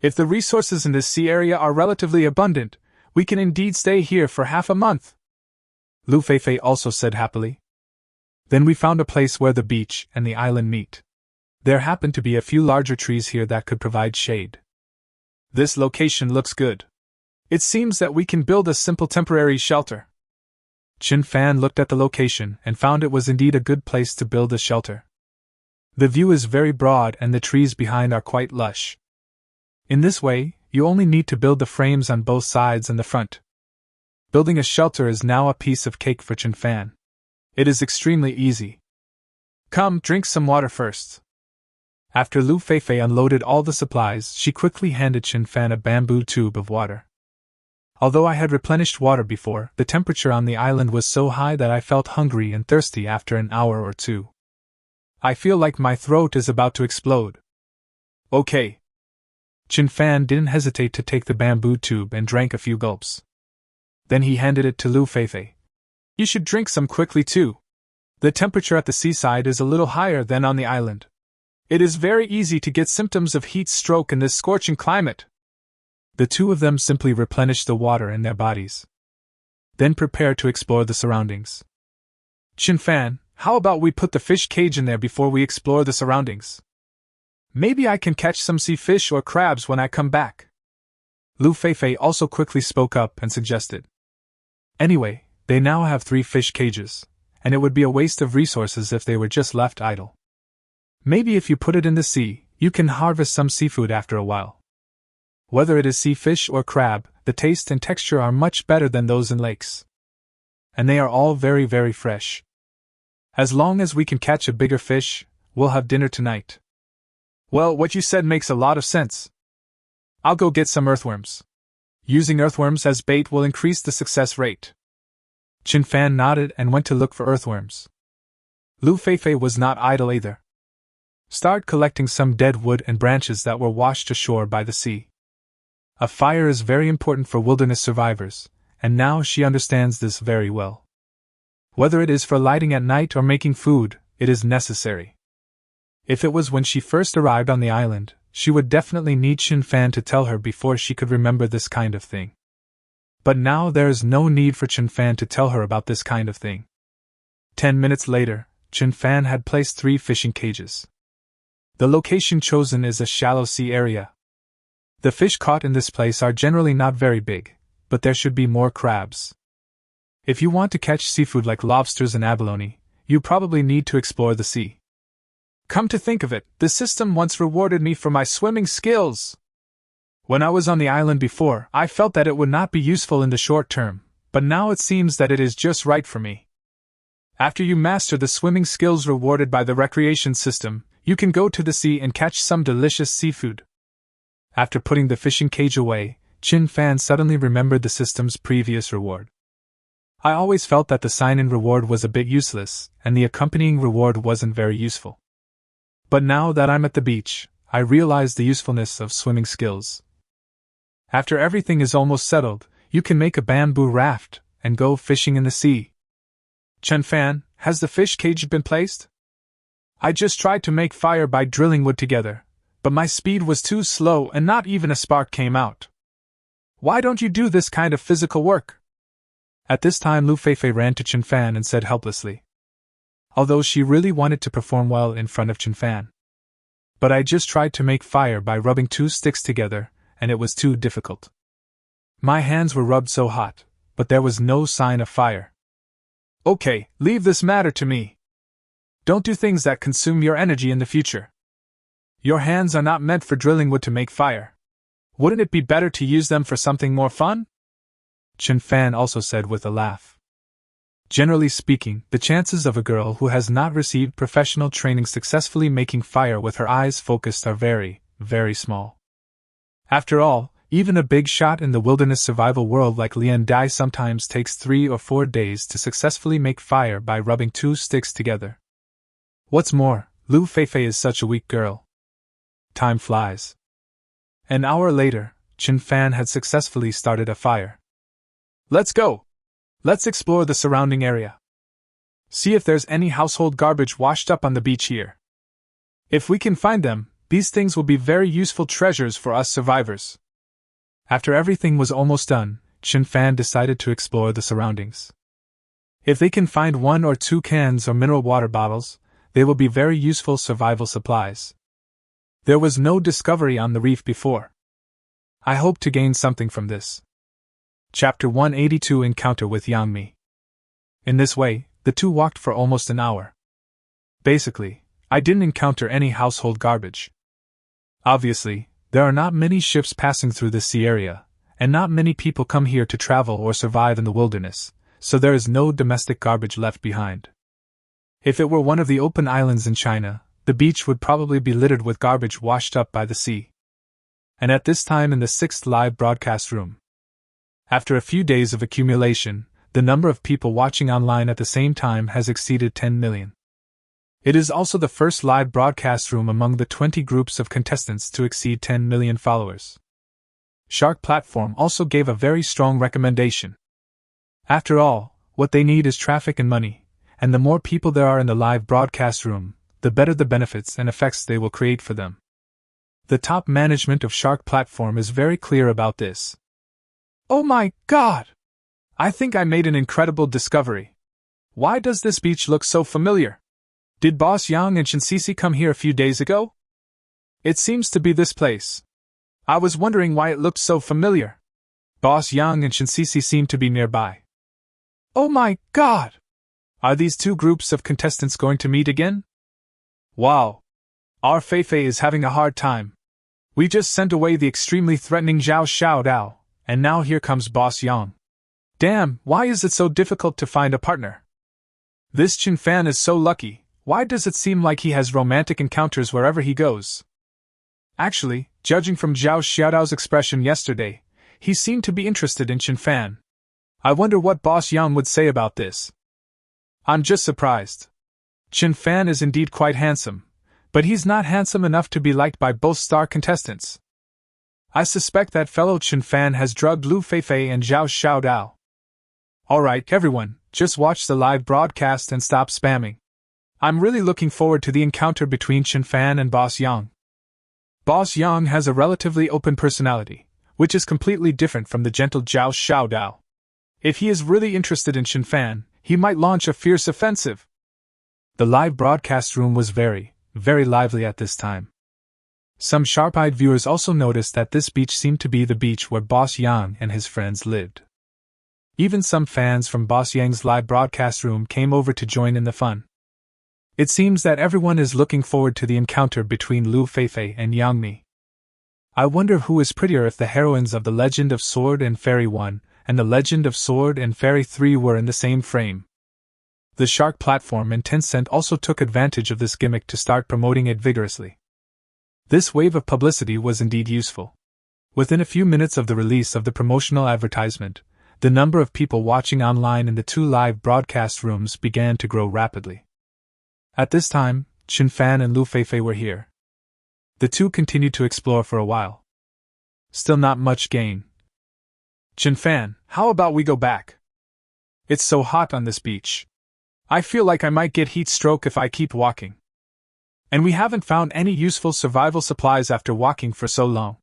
If the resources in this sea area are relatively abundant, we can indeed stay here for half a month, Lu Feifei also said happily. Then we found a place where the beach and the island meet. There happened to be a few larger trees here that could provide shade. This location looks good. It seems that we can build a simple temporary shelter. Chun Fan looked at the location and found it was indeed a good place to build a shelter. The view is very broad and the trees behind are quite lush. In this way, you only need to build the frames on both sides and the front. Building a shelter is now a piece of cake for Chun Fan. It is extremely easy. Come, drink some water first. After Lu Feifei unloaded all the supplies, she quickly handed Chun Fan a bamboo tube of water. Although I had replenished water before, the temperature on the island was so high that I felt hungry and thirsty after an hour or two. I feel like my throat is about to explode. Okay. Chun Fan didn't hesitate to take the bamboo tube and drank a few gulps. Then he handed it to Lu Feifei. You should drink some quickly too. The temperature at the seaside is a little higher than on the island. It is very easy to get symptoms of heat stroke in this scorching climate. The two of them simply replenished the water in their bodies. Then prepared to explore the surroundings. Chun Fan, how about we put the fish cage in there before we explore the surroundings? Maybe I can catch some sea fish or crabs when I come back. Lu Feifei also quickly spoke up and suggested. Anyway, they now have 3 fish cages, and it would be a waste of resources if they were just left idle. Maybe if you put it in the sea, you can harvest some seafood after a while. Whether it is sea fish or crab, the taste and texture are much better than those in lakes. And they are all very, very fresh. As long as we can catch a bigger fish, we'll have dinner tonight. Well, what you said makes a lot of sense. I'll go get some earthworms. Using earthworms as bait will increase the success rate. Chen Fan nodded and went to look for earthworms. Lu Feifei was not idle either. Start collecting some dead wood and branches that were washed ashore by the sea. A fire is very important for wilderness survivors, and now she understands this very well. Whether it is for lighting at night or making food, it is necessary. If it was when she first arrived on the island, she would definitely need Chen Fan to tell her before she could remember this kind of thing. But now there is no need for Chen Fan to tell her about this kind of thing. 10 minutes later, Chen Fan had placed 3 fishing cages. The location chosen is a shallow sea area. The fish caught in this place are generally not very big, but there should be more crabs. If you want to catch seafood like lobsters and abalone, you probably need to explore the sea. Come to think of it, the system once rewarded me for my swimming skills. When I was on the island before, I felt that it would not be useful in the short term, but now it seems that it is just right for me. After you master the swimming skills rewarded by the recreation system, you can go to the sea and catch some delicious seafood. After putting the fishing cage away, Chen Fan suddenly remembered the system's previous reward. I always felt that the sign-in reward was a bit useless, and the accompanying reward wasn't very useful. But now that I'm at the beach, I realize the usefulness of swimming skills. After everything is almost settled, you can make a bamboo raft and go fishing in the sea. Chen Fan, has the fish cage been placed? I just tried to make fire by drilling wood together, but my speed was too slow and not even a spark came out. Why don't you do this kind of physical work? At this time Lu Feifei ran to Chen Fan and said helplessly. Although she really wanted to perform well in front of Chen Fan. But I just tried to make fire by rubbing 2 sticks together, and it was too difficult. My hands were rubbed so hot, but there was no sign of fire. Okay, leave this matter to me. Don't do things that consume your energy in the future. Your hands are not meant for drilling wood to make fire. Wouldn't it be better to use them for something more fun? Chen Fan also said with a laugh. Generally speaking, the chances of a girl who has not received professional training successfully making fire with her eyes focused are very, very small. After all, even a big shot in the wilderness survival world like Lian Dai sometimes takes 3 or 4 days to successfully make fire by rubbing 2 sticks together. What's more, Lu Feifei is such a weak girl. Time flies. An hour later, Chen Fan had successfully started a fire. Let's go! Let's explore the surrounding area. See if there's any household garbage washed up on the beach here. If we can find them, these things will be very useful treasures for us survivors. After everything was almost done, Chen Fan decided to explore the surroundings. If they can find 1 or 2 cans or mineral water bottles, they will be very useful survival supplies. There was no discovery on the reef before. I hope to gain something from this. Chapter 182 Encounter with Yangmi. In this way, the two walked for almost an hour. Basically, I didn't encounter any household garbage. Obviously, there are not many ships passing through this sea area, and not many people come here to travel or survive in the wilderness, so there is no domestic garbage left behind. If it were one of the open islands in China, the beach would probably be littered with garbage washed up by the sea. And at this time in the 6th live broadcast room. After a few days of accumulation, the number of people watching online at the same time has exceeded 10 million. It is also the first live broadcast room among the 20 groups of contestants to exceed 10 million followers. Shark Platform also gave a very strong recommendation. After all, what they need is traffic and money, and the more people there are in the live broadcast room, the better the benefits and effects they will create for them. The top management of Shark Platform is very clear about this. Oh my God! I think I made an incredible discovery. Why does this beach look so familiar? Did Boss Yang and Shinsisi come here a few days ago? It seems to be this place. I was wondering why it looked so familiar. Boss Yang and Shinsisi seem to be nearby. Oh my God! Are these two groups of contestants going to meet again? Wow! Our Feifei is having a hard time. We just sent away the extremely threatening Zhao Xiaodao, and now here comes Boss Yang. Damn, why is it so difficult to find a partner? This Chen Fan is so lucky. Why does it seem like he has romantic encounters wherever he goes? Actually, judging from Zhao Xiaodao's expression yesterday, he seemed to be interested in Chen Fan. I wonder what Boss Yang would say about this. I'm just surprised. Chen Fan is indeed quite handsome, but he's not handsome enough to be liked by both star contestants. I suspect that fellow Chen Fan has drugged Lu Feifei and Zhao Xiaodao. Alright, everyone, just watch the live broadcast and stop spamming. I'm really looking forward to the encounter between Chen Fan and Boss Yang. Boss Yang has a relatively open personality, which is completely different from the gentle Zhao Xiaodao. If he is really interested in Chen Fan, he might launch a fierce offensive. The live broadcast room was very, very lively at this time. Some sharp-eyed viewers also noticed that this beach seemed to be the beach where Boss Yang and his friends lived. Even some fans from Boss Yang's live broadcast room came over to join in the fun. It seems that everyone is looking forward to the encounter between Lu Feifei and Yang Mi. I wonder who is prettier if the heroines of The Legend of Sword and Fairy 1 and The Legend of Sword and Fairy 3 were in the same frame. The Shark platform and Tencent also took advantage of this gimmick to start promoting it vigorously. This wave of publicity was indeed useful. Within a few minutes of the release of the promotional advertisement, the number of people watching online in the two live broadcast rooms began to grow rapidly. At this time, Chen Fan and Lu Feifei were here. The two continued to explore for a while. Still not much gain. Chen Fan, how about we go back? It's so hot on this beach. I feel like I might get heat stroke if I keep walking. And we haven't found any useful survival supplies after walking for so long.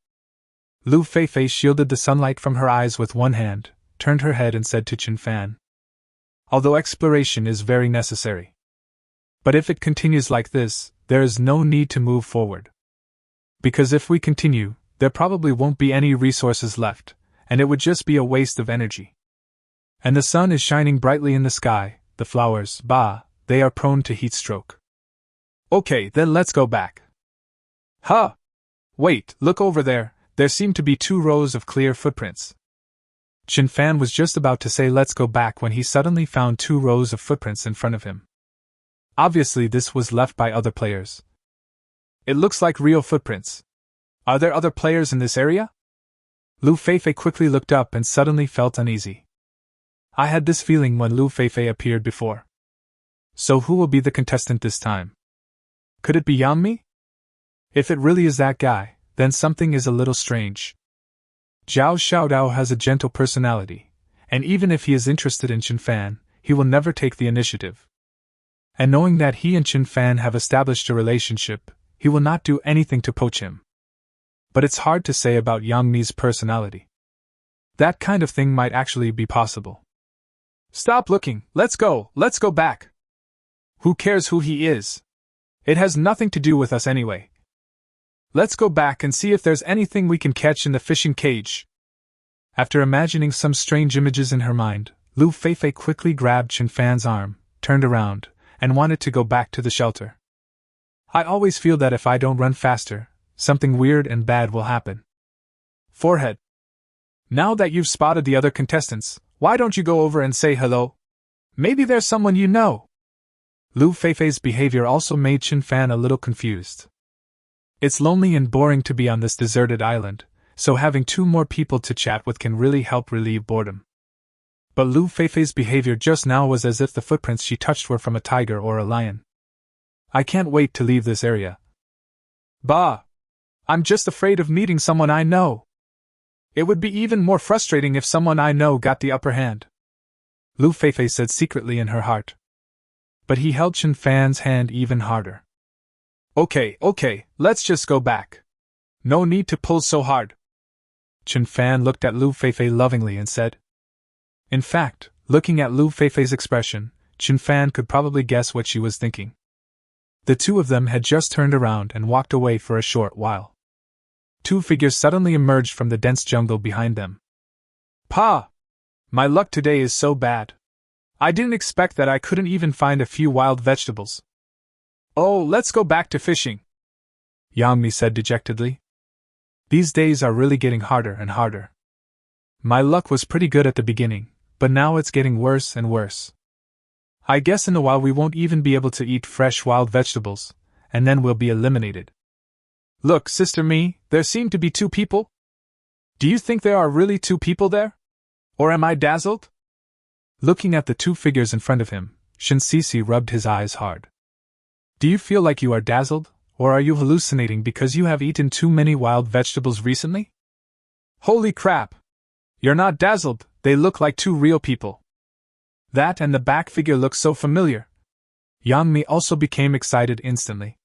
Lu Feifei shielded the sunlight from her eyes with one hand, turned her head and said to Chen Fan. Although exploration is very necessary. But if it continues like this, there is no need to move forward. Because if we continue, there probably won't be any resources left, and it would just be a waste of energy. And the sun is shining brightly in the sky, the flowers, they are prone to heat stroke. Okay, then let's go back. Huh! Wait, look over there seem to be 2 rows of clear footprints. Chen Fan was just about to say let's go back when he suddenly found 2 rows of footprints in front of him. Obviously this was left by other players. It looks like real footprints. Are there other players in this area? Lu Feifei quickly looked up and suddenly felt uneasy. I had this feeling when Lu Feifei appeared before. So who will be the contestant this time? Could it be Yang Mi? If it really is that guy, then something is a little strange. Zhao Xiaodao has a gentle personality, and even if he is interested in Chen Fan, he will never take the initiative. And knowing that he and Chen Fan have established a relationship, he will not do anything to poach him. But it's hard to say about Yang Mi's personality. That kind of thing might actually be possible. Stop looking, let's go back. Who cares who he is? It has nothing to do with us anyway. Let's go back and see if there's anything we can catch in the fishing cage. After imagining some strange images in her mind, Lu Feifei quickly grabbed Chen Fan's arm, turned around, and wanted to go back to the shelter. I always feel that if I don't run faster, something weird and bad will happen. Forehead. Now that you've spotted the other contestants, why don't you go over and say hello? Maybe there's someone you know. Lu Feifei's behavior also made Chen Fan a little confused. It's lonely and boring to be on this deserted island, so having 2 more people to chat with can really help relieve boredom. But Lu Feifei's behavior just now was as if the footprints she touched were from a tiger or a lion. I can't wait to leave this area. I'm just afraid of meeting someone I know. It would be even more frustrating if someone I know got the upper hand. Lu Feifei said secretly in her heart. But he held Chen Fan's hand even harder. Okay, let's just go back. No need to pull so hard. Chen Fan looked at Lu Feifei lovingly and said. In fact, looking at Lu Feifei's expression, Chen Fan could probably guess what she was thinking. The 2 of them had just turned around and walked away for a short while. 2 figures suddenly emerged from the dense jungle behind them. My luck today is so bad. I didn't expect that I couldn't even find a few wild vegetables. Oh, let's go back to fishing, Yang Mi said dejectedly. These days are really getting harder and harder. My luck was pretty good at the beginning, but now it's getting worse and worse. I guess in a while we won't even be able to eat fresh wild vegetables, and then we'll be eliminated. Look, Sister Mi, there seem to be 2 people. Do you think there are really 2 people there? Or am I dazzled? Looking at the two figures in front of him, Shinsisi rubbed his eyes hard. Do you feel like you are dazzled, or are you hallucinating because you have eaten too many wild vegetables recently? Holy crap! You're not dazzled, they look like two real people. That and the back figure looks so familiar. Yang Mi also became excited instantly.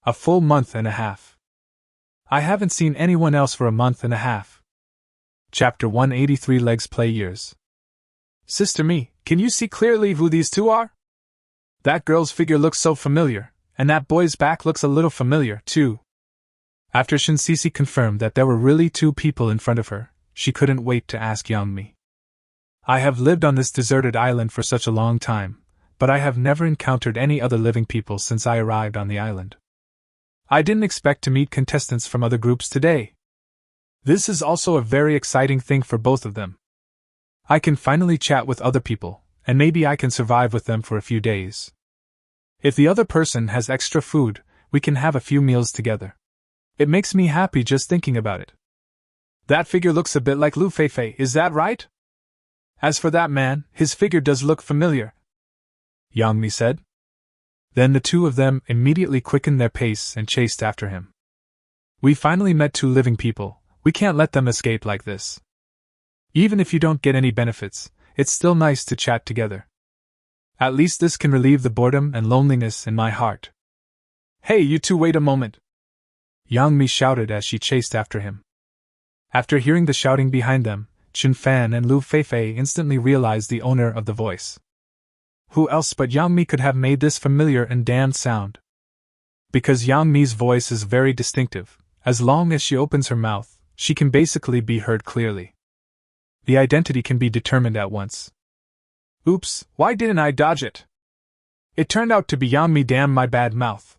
A full month and a half. I haven't seen anyone else for a month and a half. Chapter 183 Legs Play Years. Sister Mi, can you see clearly who these two are? That girl's figure looks so familiar, and that boy's back looks a little familiar, too. After Shinsisi confirmed that there were really two people in front of her, she couldn't wait to ask Yang Mi. I have lived on this deserted island for such a long time, but I have never encountered any other living people since I arrived on the island. I didn't expect to meet contestants from other groups today. This is also a very exciting thing for both of them. I can finally chat with other people, and maybe I can survive with them for a few days. If the other person has extra food, we can have a few meals together. It makes me happy just thinking about it. That figure looks a bit like Lu Feifei, is that right? As for that man, his figure does look familiar, Yang Mi said. Then the two of them immediately quickened their pace and chased after him. We finally met two living people, we can't let them escape like this. Even if you don't get any benefits, it's still nice to chat together. At least this can relieve the boredom and loneliness in my heart. Hey, you two, wait a moment! Yang Mi shouted as she chased after him. After hearing the shouting behind them, Chun Fan and Lu Feifei instantly realized the owner of the voice. Who else but Yang Mi could have made this familiar and damned sound? Because Yang Mi's voice is very distinctive, as long as she opens her mouth, she can basically be heard clearly. The identity can be determined at once. Oops, why didn't I dodge it? It turned out to be Yang Mi, damn my bad mouth.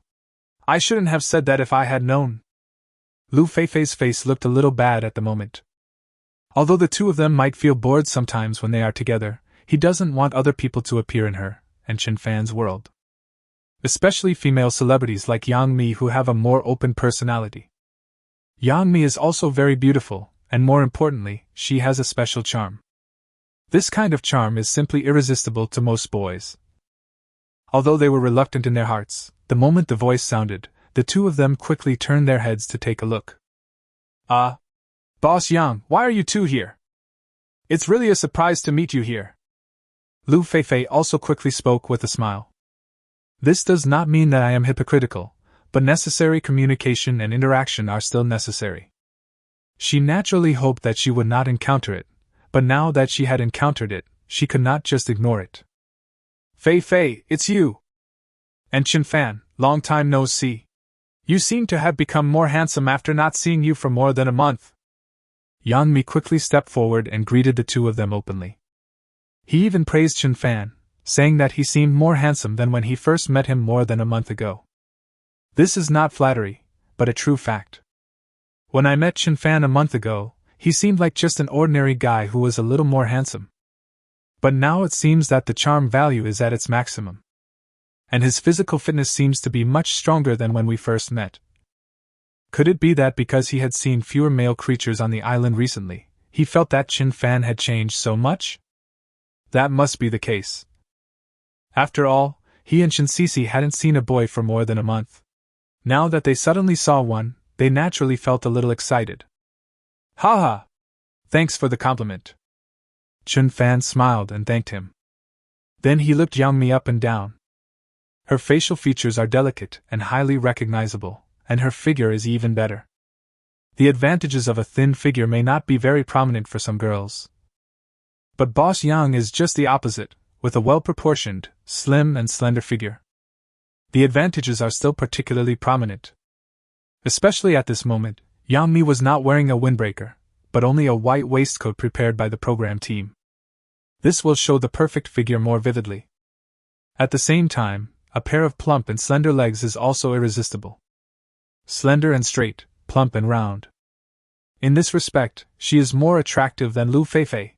I shouldn't have said that if I had known. Lu Feifei's face looked a little bad at the moment. Although the two of them might feel bored sometimes when they are together, he doesn't want other people to appear in her and Chen Fan's world. Especially female celebrities like Yang Mi who have a more open personality. Yang Mi is also very beautiful, and more importantly, she has a special charm. This kind of charm is simply irresistible to most boys. Although they were reluctant in their hearts, the moment the voice sounded, the two of them quickly turned their heads to take a look. Boss Yang, why are you two here? It's really a surprise to meet you here. Lu Feifei also quickly spoke with a smile. This does not mean that I am hypocritical, but necessary communication and interaction are still necessary. She naturally hoped that she would not encounter it, but now that she had encountered it, she could not just ignore it. Feifei, it's you! And Chen Fan, long time no see. You seem to have become more handsome after not seeing you for more than a month. Yang Mi quickly stepped forward and greeted the two of them openly. He even praised Chen Fan, saying that he seemed more handsome than when he first met him more than a month ago. This is not flattery, but a true fact. When I met Chen Fan a month ago, he seemed like just an ordinary guy who was a little more handsome. But now it seems that the charm value is at its maximum. And his physical fitness seems to be much stronger than when we first met. Could it be that because he had seen fewer male creatures on the island recently, he felt that Chen Fan had changed so much? That must be the case. After all, he and Shinsisi hadn't seen a boy for more than a month. Now that they suddenly saw one, they naturally felt a little excited. Haha! Thanks for the compliment. Chen Fan smiled and thanked him. Then he looked Yang Mi up and down. Her facial features are delicate and highly recognizable, and her figure is even better. The advantages of a thin figure may not be very prominent for some girls. But Boss Yang is just the opposite, with a well-proportioned, slim and slender figure. The advantages are still particularly prominent. Especially at this moment, Yang Mi was not wearing a windbreaker, but only a white waistcoat prepared by the program team. This will show the perfect figure more vividly. At the same time, a pair of plump and slender legs is also irresistible. Slender and straight, plump and round. In this respect, she is more attractive than Lu Feifei.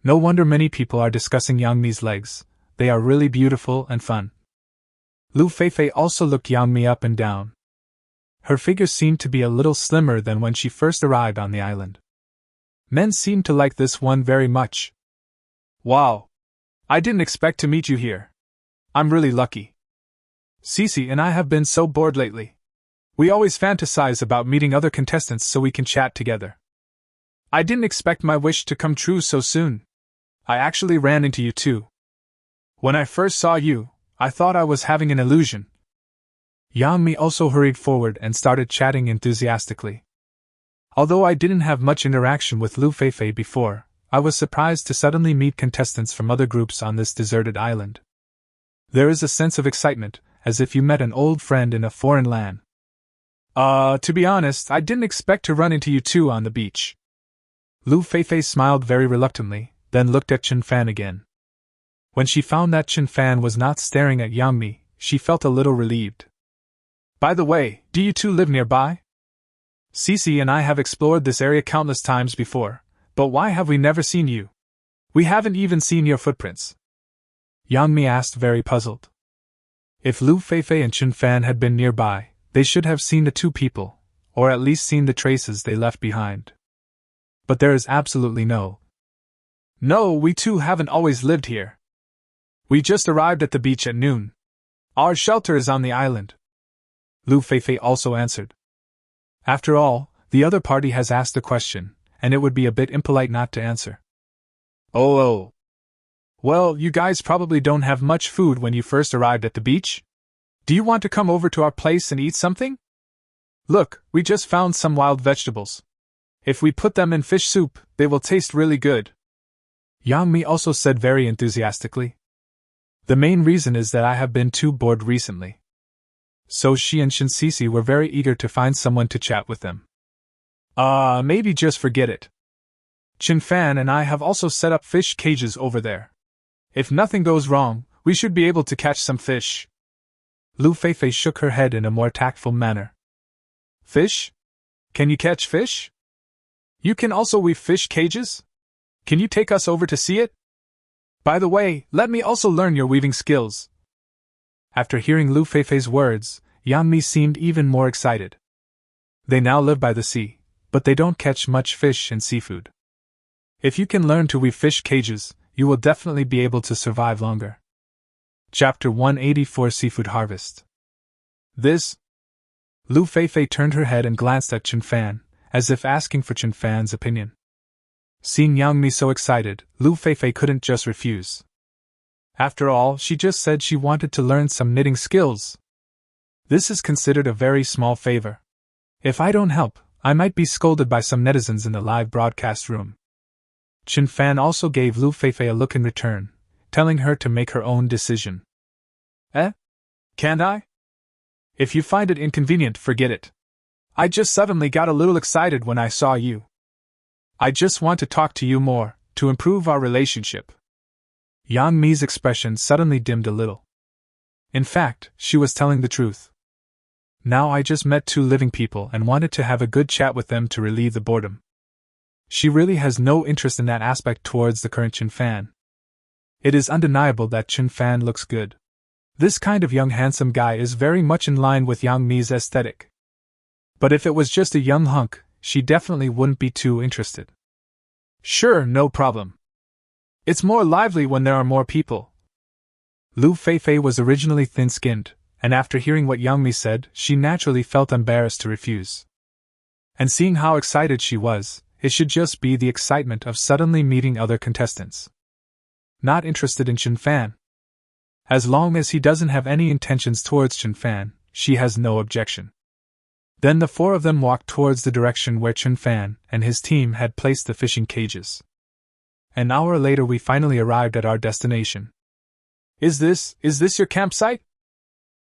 No wonder many people are discussing Yang Mi's legs, they are really beautiful and fun. Lu Feifei also looked Yang Mi up and down. Her figure seemed to be a little slimmer than when she first arrived on the island. Men seemed to like this one very much. Wow! I didn't expect to meet you here. I'm really lucky. Cece and I have been so bored lately. We always fantasize about meeting other contestants so we can chat together. I didn't expect my wish to come true so soon. I actually ran into you too. When I first saw you, I thought I was having an illusion. Yang-mi also hurried forward and started chatting enthusiastically. Although I didn't have much interaction with Lu Feifei before, I was surprised to suddenly meet contestants from other groups on this deserted island. There is a sense of excitement, as if you met an old friend in a foreign land. To be honest, I didn't expect to run into you two on the beach. Lu Feifei smiled very reluctantly, then looked at Chen Fan again. When she found that Chen Fan was not staring at Yang-mi, she felt a little relieved. By the way, do you two live nearby? Cece and I have explored this area countless times before, but why have we never seen you? We haven't even seen your footprints. Yang-mi asked, very puzzled. If Lu Feifei and Chen Fan had been nearby, they should have seen the two people, or at least seen the traces they left behind. But there is absolutely no. No, we two haven't always lived here. We just arrived at the beach at noon. Our shelter is on the island. Lu Feifei also answered. After all, the other party has asked a question, and it would be a bit impolite not to answer. Oh. Well, you guys probably don't have much food when you first arrived at the beach? Do you want to come over to our place and eat something? Look, we just found some wild vegetables. If we put them in fish soup, they will taste really good. Yang-mi also said very enthusiastically. The main reason is that I have been too bored recently. So she and Shinsisi were very eager to find someone to chat with them. Maybe just forget it. Chen Fan and I have also set up fish cages over there. If nothing goes wrong, we should be able to catch some fish. Lu Feifei shook her head in a more tactful manner. Fish? Can you catch fish? You can also weave fish cages? Can you take us over to see it? By the way, let me also learn your weaving skills. After hearing Lu Feifei's words, Yang-mi seemed even more excited. They now live by the sea, but they don't catch much fish and seafood. If you can learn to weave fish cages, you will definitely be able to survive longer. Chapter 184 Seafood Harvest. This? Lu Feifei turned her head and glanced at Chen Fan, as if asking for Chen Fan's opinion. Seeing Yang-mi so excited, Lu Feifei couldn't just refuse. After all, she just said she wanted to learn some knitting skills. This is considered a very small favor. If I don't help, I might be scolded by some netizens in the live broadcast room. Chen Fan also gave Lu Feifei a look in return, telling her to make her own decision. Can't I? If you find it inconvenient, forget it. I just suddenly got a little excited when I saw you. I just want to talk to you more, to improve our relationship. Yang-mi's expression suddenly dimmed a little. In fact, she was telling the truth. Now I just met two living people and wanted to have a good chat with them to relieve the boredom. She really has no interest in that aspect towards the current Chen Fan. It is undeniable that Chen Fan looks good. This kind of young handsome guy is very much in line with Yang-mi's aesthetic. But if it was just a young hunk, she definitely wouldn't be too interested. Sure, no problem. It's more lively when there are more people. Lu Feifei was originally thin-skinned, and after hearing what Yang-mi said, she naturally felt embarrassed to refuse. And seeing how excited she was, it should just be the excitement of suddenly meeting other contestants. Not interested in Chen Fan. As long as he doesn't have any intentions towards Chen Fan, she has no objection. Then the four of them walked towards the direction where Chen Fan and his team had placed the fishing cages. An hour later we finally arrived at our destination. Is this your campsite?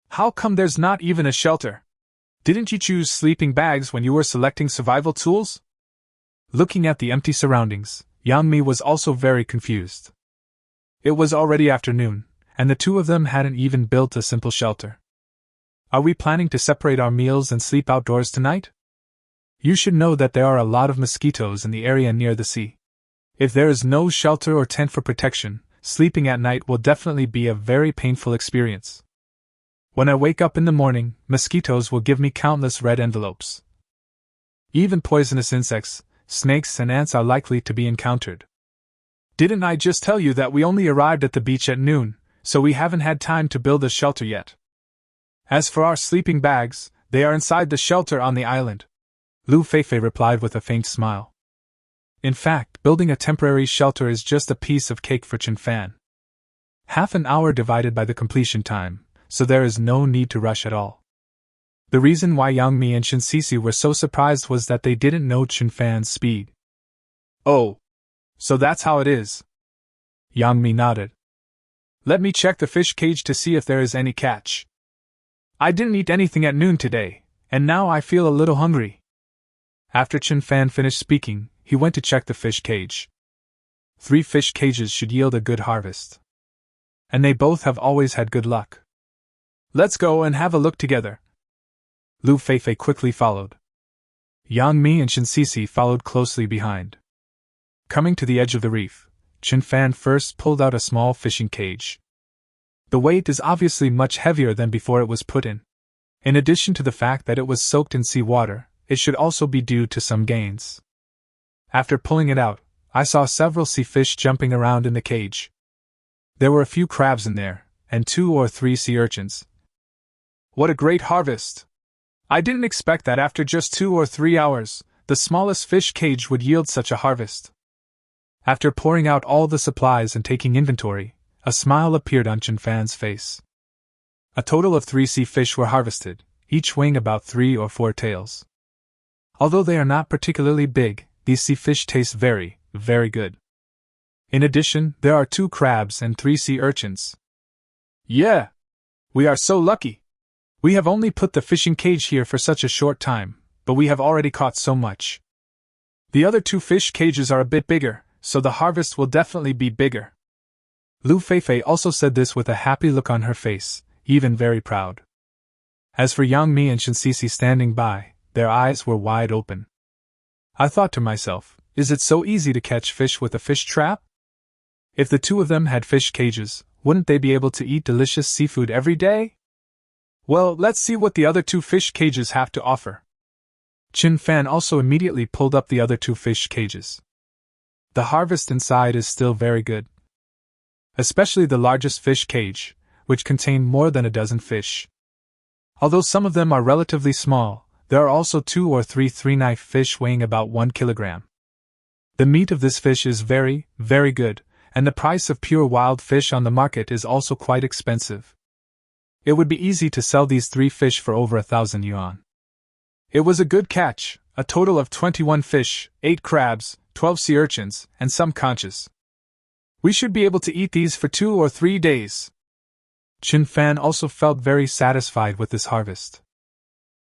How come there's not even a shelter? Didn't you choose sleeping bags when you were selecting survival tools? Looking at the empty surroundings, Yang-mi was also very confused. It was already afternoon, and the two of them hadn't even built a simple shelter. Are we planning to separate our meals and sleep outdoors tonight? You should know that there are a lot of mosquitoes in the area near the sea. If there is no shelter or tent for protection, sleeping at night will definitely be a very painful experience. When I wake up in the morning, mosquitoes will give me countless red envelopes. Even poisonous insects, snakes and ants are likely to be encountered. Didn't I just tell you that we only arrived at the beach at noon, so we haven't had time to build a shelter yet? As for our sleeping bags, they are inside the shelter on the island, Lu Feifei replied with a faint smile. In fact, building a temporary shelter is just a piece of cake for Chen Fan. Half an hour divided by the completion time, so there is no need to rush at all. The reason why Yang Mi and Chen Sisi were so surprised was that they didn't know Chen Fan's speed. Oh, so that's how it is. Yang Mi nodded. Let me check the fish cage to see if there is any catch. I didn't eat anything at noon today, and now I feel a little hungry. After Chen Fan finished speaking, he went to check the fish cage. 3 fish cages should yield a good harvest. And they both have always had good luck. Let's go and have a look together. Lu Feifei quickly followed. Yang Mi and Chen Sisi followed closely behind. Coming to the edge of the reef, Chen Fan first pulled out a small fishing cage. The weight is obviously much heavier than before it was put in. In addition to the fact that it was soaked in seawater, it should also be due to some gains. After pulling it out, I saw several sea fish jumping around in the cage. There were a few crabs in there, and 2 or 3 sea urchins. What a great harvest! I didn't expect that after just 2 or 3 hours, the smallest fish cage would yield such a harvest. After pouring out all the supplies and taking inventory, a smile appeared on Chen Fan's face. A total of 3 sea fish were harvested, each weighing about 3 or 4 tails. Although they are not particularly big, these sea fish taste very, very good. In addition, there are 2 crabs and 3 sea urchins. Yeah! We are so lucky! We have only put the fishing cage here for such a short time, but we have already caught so much. The other 2 fish cages are a bit bigger, so the harvest will definitely be bigger. Lu Feifei also said this with a happy look on her face, even very proud. As for Yang Mi and Chen Sisi standing by, their eyes were wide open. I thought to myself, is it so easy to catch fish with a fish trap? If the 2 of them had fish cages, wouldn't they be able to eat delicious seafood every day? Well, let's see what the other 2 fish cages have to offer. Chen Fan also immediately pulled up the other 2 fish cages. The harvest inside is still very good. Especially the largest fish cage, which contained more than a dozen fish. Although some of them are relatively small, there are also 2 or 3 three-knife fish weighing about 1 kilogram. The meat of this fish is very, very good, and the price of pure wild fish on the market is also quite expensive. It would be easy to sell these 3 fish for over 1,000 yuan. It was a good catch, a total of 21 fish, 8 crabs, 12 sea urchins, and some conches. We should be able to eat these for 2 or 3 days. Chen Fan also felt very satisfied with this harvest.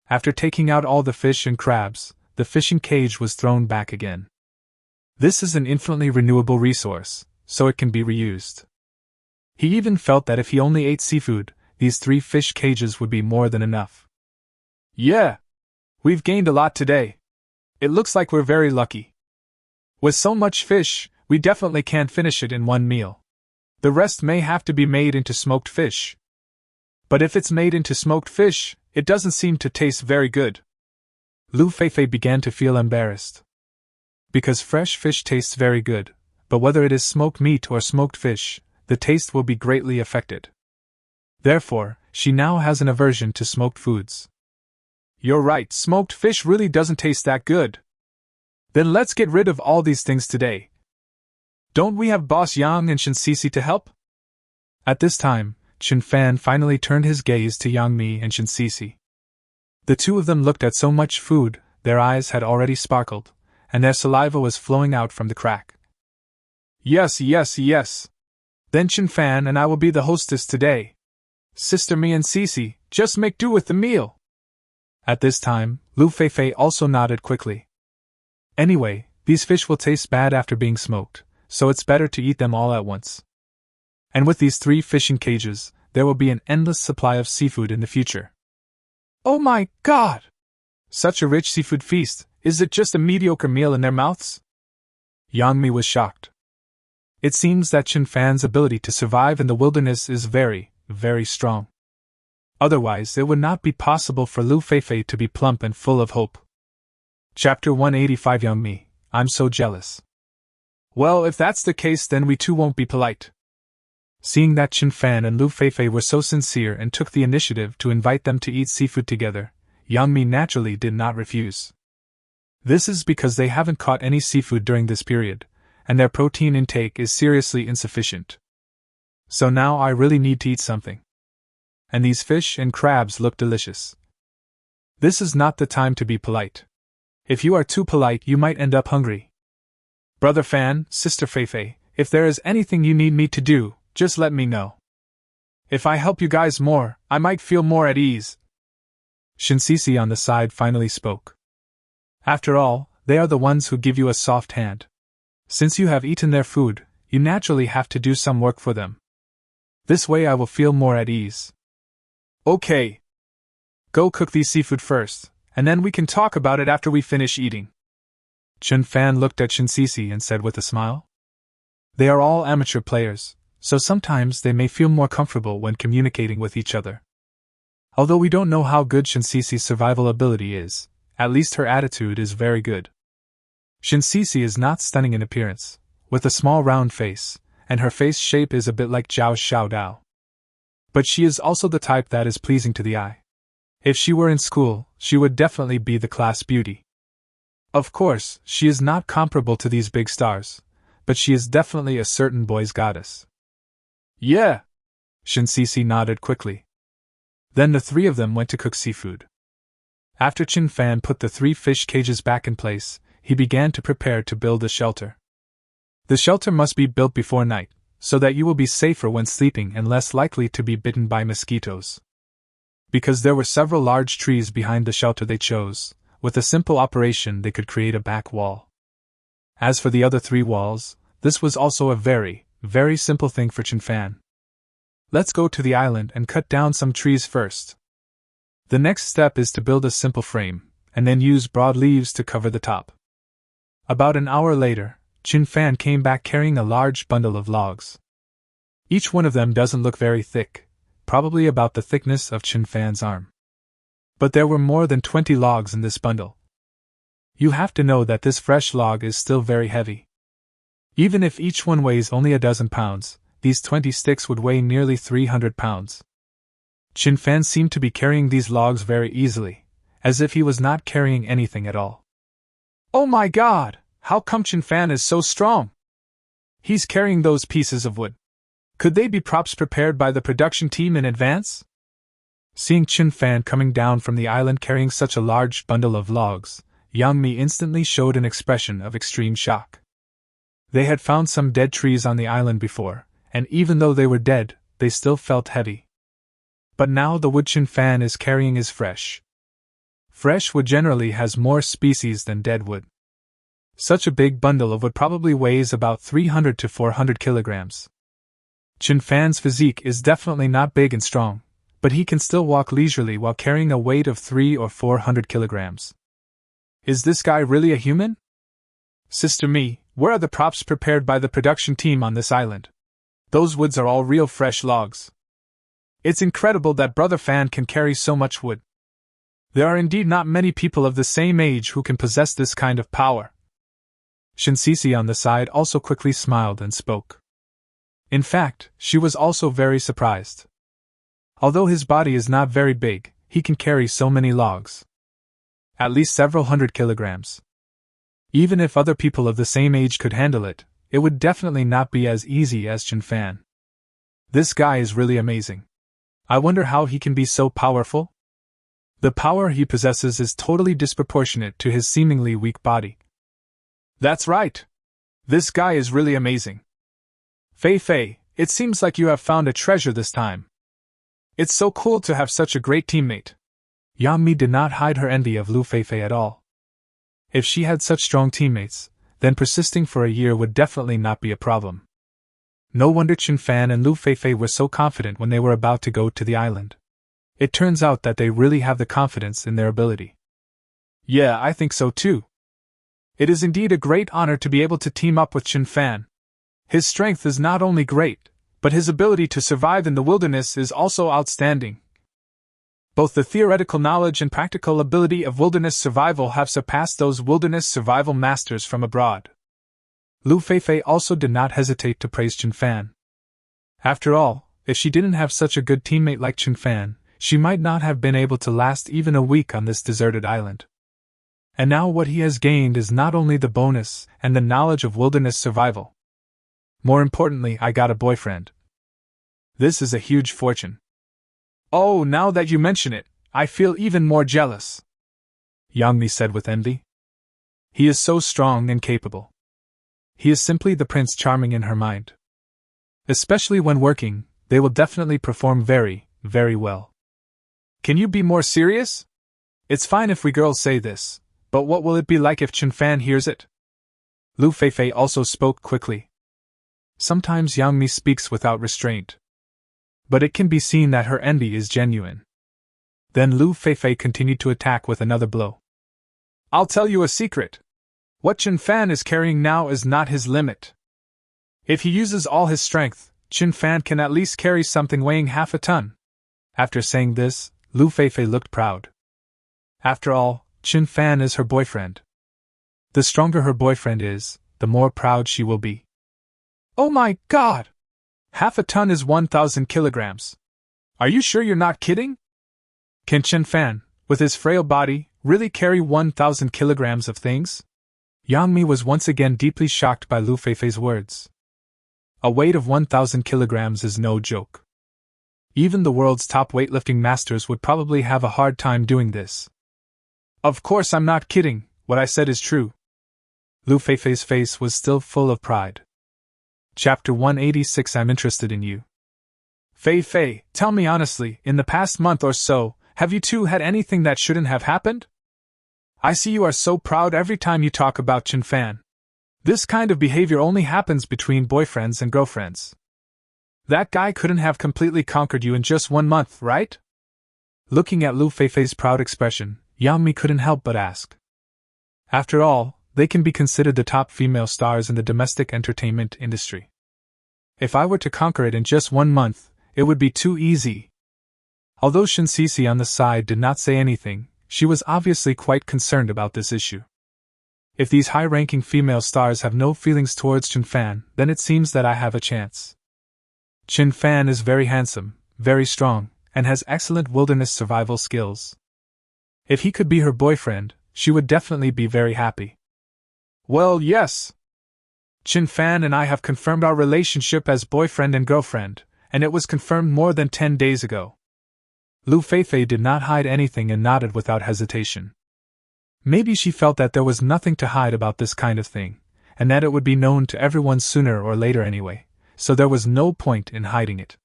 After taking out all the fish and crabs, the fishing cage was thrown back again. This is an infinitely renewable resource, so it can be reused. He even felt that if he only ate seafood, these 3 fish cages would be more than enough. Yeah! We've gained a lot today. It looks like we're very lucky. With so much fish, we definitely can't finish it in one meal. The rest may have to be made into smoked fish. But if it's made into smoked fish, it doesn't seem to taste very good. Lu Feifei began to feel embarrassed. Because fresh fish tastes very good, but whether it is smoked meat or smoked fish, the taste will be greatly affected. Therefore, she now has an aversion to smoked foods. You're right, smoked fish really doesn't taste that good. Then let's get rid of all these things today. Don't we have Boss Yang and Chen Sisi to help? At this time, Chen Fan finally turned his gaze to Yang Mi and Chen Sisi. The 2 of them looked at so much food, their eyes had already sparkled, and their saliva was flowing out from the crack. Yes, yes, yes. Then Chen Fan and I will be the hostess today. Sister Mi and Sisi, just make do with the meal. At this time, Lu Feifei also nodded quickly. Anyway, these fish will taste bad after being smoked, so it's better to eat them all at once. And with these 3 fishing cages, there will be an endless supply of seafood in the future. Oh my God! Such a rich seafood feast, is it just a mediocre meal in their mouths? Yang Mi was shocked. It seems that Chen Fan's ability to survive in the wilderness is very, very strong. Otherwise, it would not be possible for Lu Feifei to be plump and full of hope. Chapter 185 Yang Mi, I'm so jealous. Well, if that's the case, then we too won't be polite. Seeing that Chen Fan and Lu Feifei were so sincere and took the initiative to invite them to eat seafood together, Yang Mi naturally did not refuse. This is because they haven't caught any seafood during this period, and their protein intake is seriously insufficient. So now I really need to eat something. And these fish and crabs look delicious. This is not the time to be polite. If you are too polite, you might end up hungry. Brother Fan, Sister Feifei, if there is anything you need me to do, just let me know. If I help you guys more, I might feel more at ease. Shinsisi on the side finally spoke. After all, they are the ones who give you a soft hand. Since you have eaten their food, you naturally have to do some work for them. This way I will feel more at ease. Okay. Go cook these seafood first, and then we can talk about it after we finish eating. Chen Fan looked at Shinsisi and said with a smile. They are all amateur players, so sometimes they may feel more comfortable when communicating with each other. Although we don't know how good Shinsisi's survival ability is, at least her attitude is very good. Shinsisi is not stunning in appearance, with a small round face, and her face shape is a bit like Zhao Xiaodao. But she is also the type that is pleasing to the eye. If she were in school, she would definitely be the class beauty. Of course, she is not comparable to these big stars, but she is definitely a certain boy's goddess. Yeah! Shinsisi nodded quickly. Then the three of them went to cook seafood. After Chen Fan put the 3 fish cages back in place, he began to prepare to build a shelter. The shelter must be built before night, so that you will be safer when sleeping and less likely to be bitten by mosquitoes. Because there were several large trees behind the shelter they chose, with a simple operation they could create a back wall. As for the other 3 walls, this was also a very, very simple thing for Chen Fan. Let's go to the island and cut down some trees first. The next step is to build a simple frame, and then use broad leaves to cover the top. About an hour later, Chen Fan came back carrying a large bundle of logs. Each one of them doesn't look very thick, probably about the thickness of Chen Fan's arm. But there were more than 20 logs in this bundle. You have to know that this fresh log is still very heavy. Even if each one weighs only a dozen pounds, these 20 sticks would weigh nearly 300 pounds. Chen Fan seemed to be carrying these logs very easily, as if he was not carrying anything at all. Oh my god! How come Chen Fan is so strong? He's carrying those pieces of wood. Could they be props prepared by the production team in advance? Seeing Chen Fan coming down from the island carrying such a large bundle of logs, Yang Mi instantly showed an expression of extreme shock. They had found some dead trees on the island before, and even though they were dead, they still felt heavy. But now the wood Chen Fan is carrying is fresh. Fresh wood generally has more species than dead wood. Such a big bundle of wood probably weighs about 300 to 400 kilograms. Chen Fan's physique is definitely not big and strong, but he can still walk leisurely while carrying a weight of 300 or 400 kilograms. Is this guy really a human? Sister Mi, where are the props prepared by the production team on this island? Those woods are all real fresh logs. It's incredible that Brother Fan can carry so much wood. There are indeed not many people of the same age who can possess this kind of power. Shinsisi on the side also quickly smiled and spoke. In fact, she was also very surprised. Although his body is not very big, he can carry so many logs. At least several hundred kilograms. Even if other people of the same age could handle it, it would definitely not be as easy as Chen Fan. This guy is really amazing. I wonder how he can be so powerful? The power he possesses is totally disproportionate to his seemingly weak body. That's right. This guy is really amazing. Fei Fei, it seems like you have found a treasure this time. It's so cool to have such a great teammate. Yang Mi did not hide her envy of Lu Feifei at all. If she had such strong teammates, then persisting for a year would definitely not be a problem. No wonder Chen Fan and Lu Feifei were so confident when they were about to go to the island. It turns out that they really have the confidence in their ability. Yeah, I think so too. It is indeed a great honor to be able to team up with Chen Fan. His strength is not only great, but his ability to survive in the wilderness is also outstanding. Both the theoretical knowledge and practical ability of wilderness survival have surpassed those wilderness survival masters from abroad. Lu Feifei also did not hesitate to praise Chen Fan. After all, if she didn't have such a good teammate like Chen Fan, she might not have been able to last even a week on this deserted island. And now what he has gained is not only the bonus and the knowledge of wilderness survival. More importantly, I got a boyfriend. This is a huge fortune. Oh, now that you mention it, I feel even more jealous, Yang Mi said with envy. He is so strong and capable. He is simply the Prince Charming in her mind. Especially when working, they will definitely perform very, very well. Can you be more serious? It's fine if we girls say this, but what will it be like if Chen Fan hears it? Lu Feifei also spoke quickly. Sometimes Yang Mi speaks without restraint. But it can be seen that her envy is genuine. Then Lu Feifei continued to attack with another blow. I'll tell you a secret. What Chen Fan is carrying now is not his limit. If he uses all his strength, Chen Fan can at least carry something weighing half a ton. After saying this, Lu Feifei looked proud. After all, Chen Fan is her boyfriend. The stronger her boyfriend is, the more proud she will be. Oh my god! Half a ton is 1,000 kilograms. Are you sure you're not kidding? Can Chen Fan, with his frail body, really carry 1,000 kilograms of things? Yang Mi was once again deeply shocked by Lu Feifei's words. A weight of 1,000 kilograms is no joke. Even the world's top weightlifting masters would probably have a hard time doing this. Of course I'm not kidding, what I said is true. Lu Feifei's face was still full of pride. Chapter 186. I'm interested in you. Feifei, tell me honestly, in the past month or so, have you two had anything that shouldn't have happened? I see you are so proud every time you talk about Chen Fan. This kind of behavior only happens between boyfriends and girlfriends. That guy couldn't have completely conquered you in just 1 month, right? Looking at Lu Feifei's proud expression, Yang Mi couldn't help but ask. After all, they can be considered the top female stars in the domestic entertainment industry. If I were to conquer it in just 1 month, it would be too easy. Although Shin Sisi on the side did not say anything, she was obviously quite concerned about this issue. If these high-ranking female stars have no feelings towards Chen Fan, then it seems that I have a chance. Chen Fan is very handsome, very strong, and has excellent wilderness survival skills. If he could be her boyfriend, she would definitely be very happy. Well, yes. Chen Fan and I have confirmed our relationship as boyfriend and girlfriend, and it was confirmed more than 10 days ago. Lu Feifei did not hide anything and nodded without hesitation. Maybe she felt that there was nothing to hide about this kind of thing, and that it would be known to everyone sooner or later anyway, so there was no point in hiding it.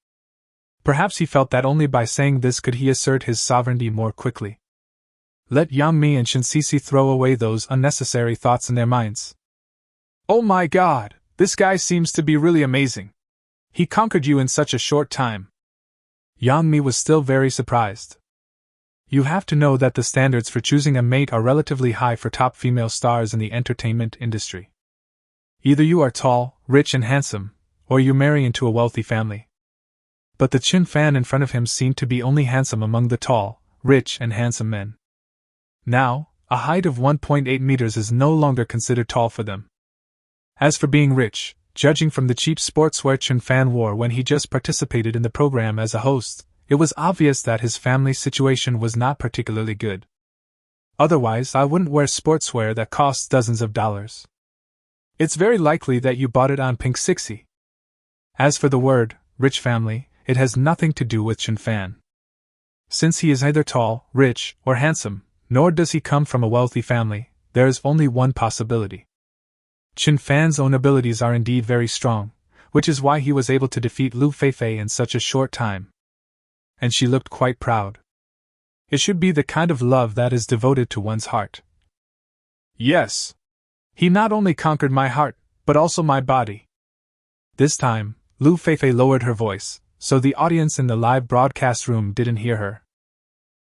Perhaps he felt that only by saying this could he assert his sovereignty more quickly. Let Yang Mi and Shin Sisi throw away those unnecessary thoughts in their minds. Oh my god, this guy seems to be really amazing. He conquered you in such a short time. Yang Mi was still very surprised. You have to know that the standards for choosing a mate are relatively high for top female stars in the entertainment industry. Either you are tall, rich and handsome, or you marry into a wealthy family. But the Chen Fan in front of him seemed to be only handsome among the tall, rich and handsome men. Now, a height of 1.8 meters is no longer considered tall for them. As for being rich, judging from the cheap sportswear Chen Fan wore when he just participated in the program as a host, it was obvious that his family situation was not particularly good. Otherwise, I wouldn't wear sportswear that costs dozens of dollars. It's very likely that you bought it on Pink Sixie. As for the word, rich family, it has nothing to do with Chen Fan. Since he is neither tall, rich, or handsome, nor does he come from a wealthy family, there is only one possibility. Chen Fan's own abilities are indeed very strong, which is why he was able to defeat Lu Feifei in such a short time. And she looked quite proud. It should be the kind of love that is devoted to one's heart. Yes. He not only conquered my heart, but also my body. This time, Lu Feifei lowered her voice, so the audience in the live broadcast room didn't hear her.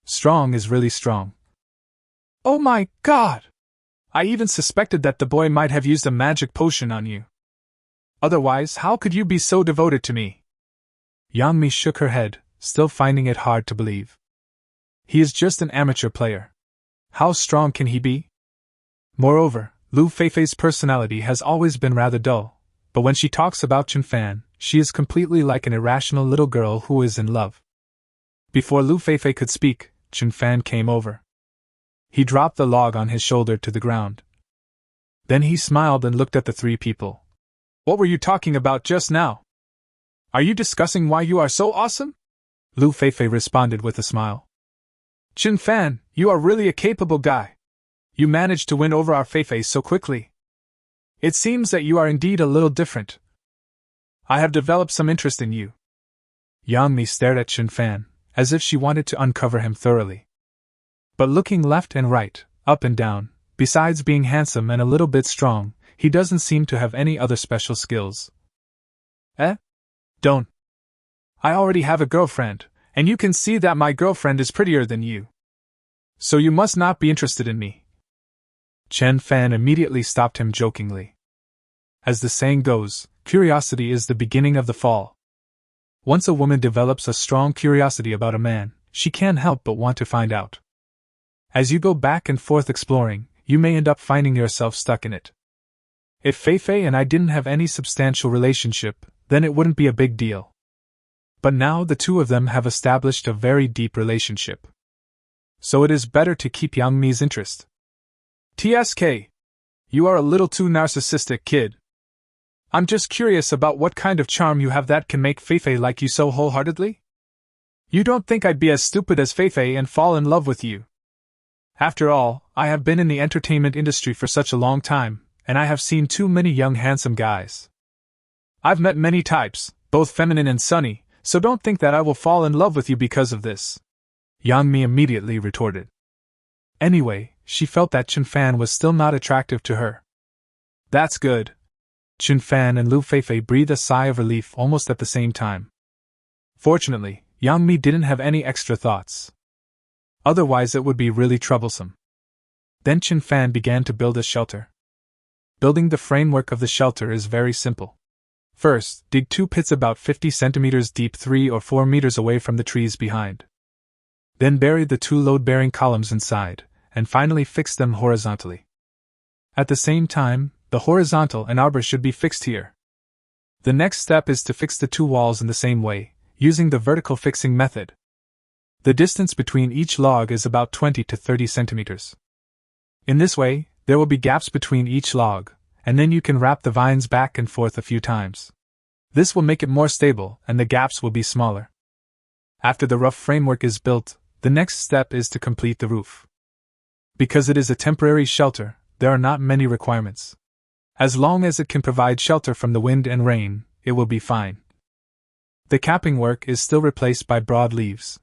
Strong is really strong. Oh my god! I even suspected that the boy might have used a magic potion on you. Otherwise, how could you be so devoted to me? Yang Mi shook her head, still finding it hard to believe. He is just an amateur player. How strong can he be? Moreover, Lu Feifei's personality has always been rather dull, but when she talks about Chen Fan, she is completely like an irrational little girl who is in love. Before Lu Feifei could speak, Chen Fan came over. He dropped the log on his shoulder to the ground. Then he smiled and looked at the three people. What were you talking about just now? Are you discussing why you are so awesome? Lu Feifei responded with a smile. Chen Fan, you are really a capable guy. You managed to win over our Feifei so quickly. It seems that you are indeed a little different. I have developed some interest in you. Yang Mi stared at Chen Fan, as if she wanted to uncover him thoroughly. But looking left and right, up and down, besides being handsome and a little bit strong, he doesn't seem to have any other special skills. Don't. I already have a girlfriend, and you can see that my girlfriend is prettier than you. So you must not be interested in me. Chen Fan immediately stopped him jokingly. As the saying goes, curiosity is the beginning of the fall. Once a woman develops a strong curiosity about a man, she can't help but want to find out. As you go back and forth exploring, you may end up finding yourself stuck in it. If Feifei and I didn't have any substantial relationship, then it wouldn't be a big deal. But now the two of them have established a very deep relationship. So it is better to keep Yang Mi's interest. TSK. You are a little too narcissistic, kid. I'm just curious about what kind of charm you have that can make Feifei like you so wholeheartedly? You don't think I'd be as stupid as Feifei and fall in love with you? After all, I have been in the entertainment industry for such a long time, and I have seen too many young handsome guys. I've met many types, both feminine and sunny, so don't think that I will fall in love with you because of this. Yang Mi immediately retorted. Anyway, she felt that Chen Fan was still not attractive to her. That's good. Chen Fan and Lu Feifei breathed a sigh of relief almost at the same time. Fortunately, Yang Mi didn't have any extra thoughts. Otherwise it would be really troublesome. Then Chen Fan began to build a shelter. Building the framework of the shelter is very simple. First, dig 2 pits about 50 centimeters deep 3 or 4 meters away from the trees behind. Then bury the 2 load-bearing columns inside, and finally fix them horizontally. At the same time, the horizontal and arbor should be fixed here. The next step is to fix the 2 walls in the same way, using the vertical fixing method. The distance between each log is about 20 to 30 centimeters. In this way, there will be gaps between each log, and then you can wrap the vines back and forth a few times. This will make it more stable, and the gaps will be smaller. After the rough framework is built, the next step is to complete the roof. Because it is a temporary shelter, there are not many requirements. As long as it can provide shelter from the wind and rain, it will be fine. The capping work is still replaced by broadleaves.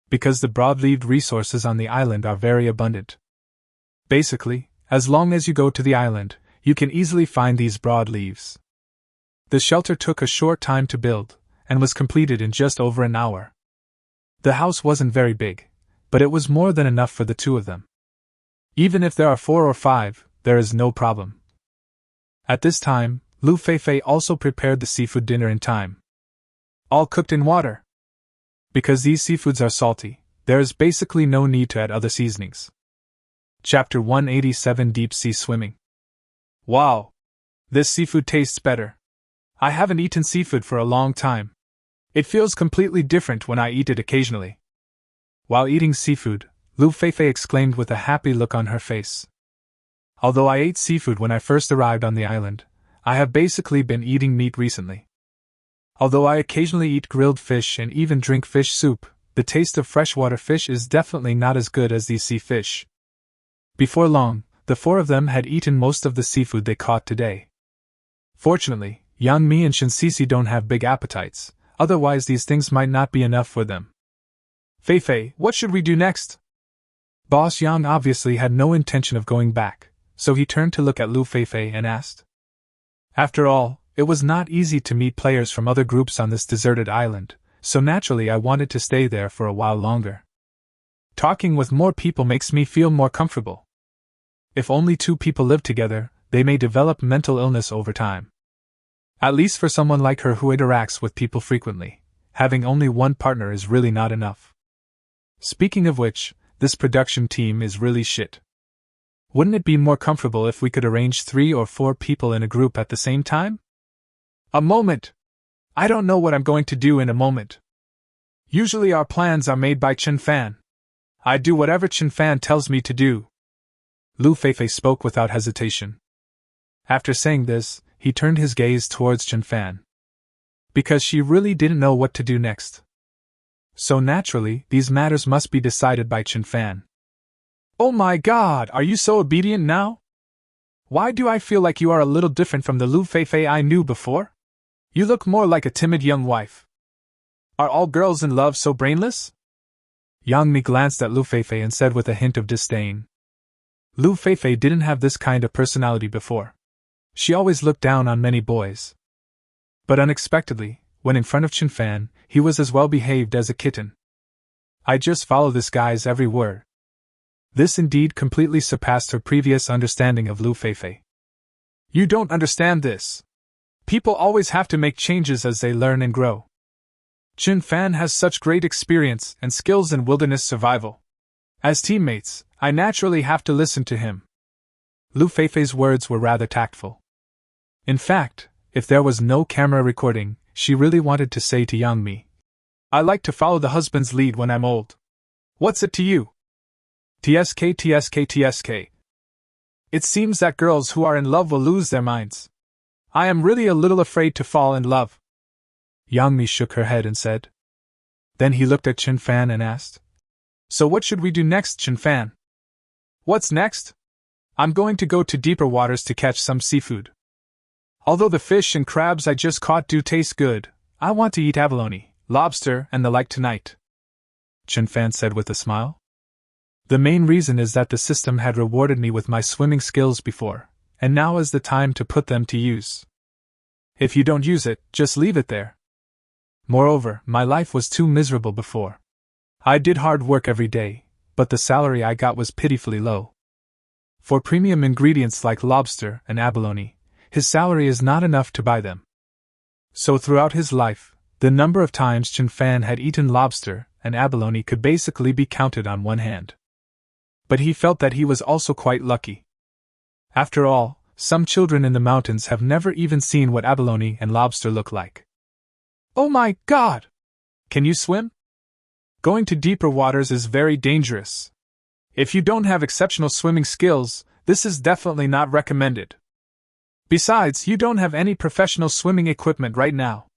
Because the broad-leaved resources on the island are very abundant. Basically, as long as you go to the island, you can easily find these broadleaves. The shelter took a short time to build, and was completed in just over an hour. The house wasn't very big, but it was more than enough for the 2 of them. Even if there are 4 or 5, there is no problem. At this time, Lu Feifei also prepared the seafood dinner in time. All cooked in water. Because these seafoods are salty, there is basically no need to add other seasonings. Chapter 187 Deep Sea Swimming. Wow! This seafood tastes better. I haven't eaten seafood for a long time. It feels completely different when I eat it occasionally. While eating seafood, Lu Feifei exclaimed with a happy look on her face. Although I ate seafood when I first arrived on the island, I have basically been eating meat recently. Although I occasionally eat grilled fish and even drink fish soup, the taste of freshwater fish is definitely not as good as these sea fish. Before long, the 4 of them had eaten most of the seafood they caught today. Fortunately, Yang Mi and Shen Sisi don't have big appetites, otherwise these things might not be enough for them. Feifei, what should we do next? Boss Yang obviously had no intention of going back, so he turned to look at Lu Feifei and asked. After all, it was not easy to meet players from other groups on this deserted island, so naturally I wanted to stay there for a while longer. Talking with more people makes me feel more comfortable. If only 2 people live together, they may develop mental illness over time. At least for someone like her who interacts with people frequently, having only one partner is really not enough. Speaking of which, this production team is really shit. Wouldn't it be more comfortable if we could arrange 3 or 4 people in a group at the same time? A moment! I don't know what I'm going to do in a moment. Usually our plans are made by Chen Fan. I do whatever Chen Fan tells me to do. Lu Feifei spoke without hesitation. After saying this, he turned his gaze towards Chen Fan. Because she really didn't know what to do next. So naturally, these matters must be decided by Chen Fan. Oh my God, are you so obedient now? Why do I feel like you are a little different from the Lu Feifei I knew before? You look more like a timid young wife. Are all girls in love so brainless? Yang Mi glanced at Lu Feifei and said with a hint of disdain. Lu Feifei didn't have this kind of personality before. She always looked down on many boys. But unexpectedly, when in front of Chen Fan, he was as well behaved as a kitten. I just follow this guy's every word. This indeed completely surpassed her previous understanding of Lu Feifei. You don't understand this. People always have to make changes as they learn and grow. Chen Fan has such great experience and skills in wilderness survival. As teammates, I naturally have to listen to him. Lu Feifei's words were rather tactful. In fact, if there was no camera recording, she really wanted to say to Yang Mi, I like to follow the husband's lead when I'm old. What's it to you? TSK TSK TSK. It seems that girls who are in love will lose their minds. I am really a little afraid to fall in love. Yang Mi shook her head and said. Then he looked at Chen Fan and asked, So what should we do next, Chen Fan? What's next? I'm going to go to deeper waters to catch some seafood. Although the fish and crabs I just caught do taste good, I want to eat abalone, lobster, and the like tonight. Chen Fan said with a smile. The main reason is that the system had rewarded me with my swimming skills before, and now is the time to put them to use. If you don't use it, just leave it there. Moreover, my life was too miserable before. I did hard work every day, but the salary I got was pitifully low. For premium ingredients like lobster and abalone, his salary is not enough to buy them. So throughout his life, the number of times Chen Fan had eaten lobster and abalone could basically be counted on one hand. But he felt that he was also quite lucky. After all, some children in the mountains have never even seen what abalone and lobster look like. Oh my God! Can you swim? Going to deeper waters is very dangerous. If you don't have exceptional swimming skills, this is definitely not recommended. Besides, you don't have any professional swimming equipment right now.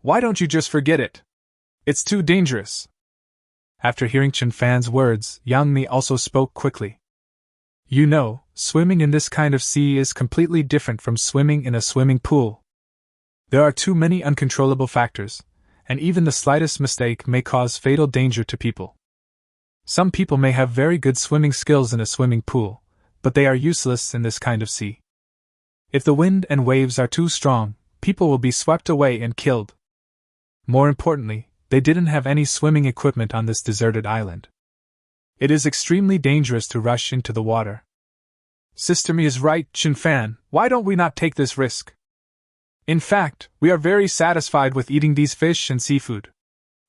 Why don't you just forget it? It's too dangerous. After hearing Chen Fan's words, Yang Mi also spoke quickly. You know, swimming in this kind of sea is completely different from swimming in a swimming pool. There are too many uncontrollable factors, and even the slightest mistake may cause fatal danger to people. Some people may have very good swimming skills in a swimming pool, but they are useless in this kind of sea. If the wind and waves are too strong, people will be swept away and killed. More importantly, they didn't have any swimming equipment on this deserted island. It is extremely dangerous to rush into the water. Sister Mi is right, Chen Fan, why don't we not take this risk? In fact, we are very satisfied with eating these fish and seafood.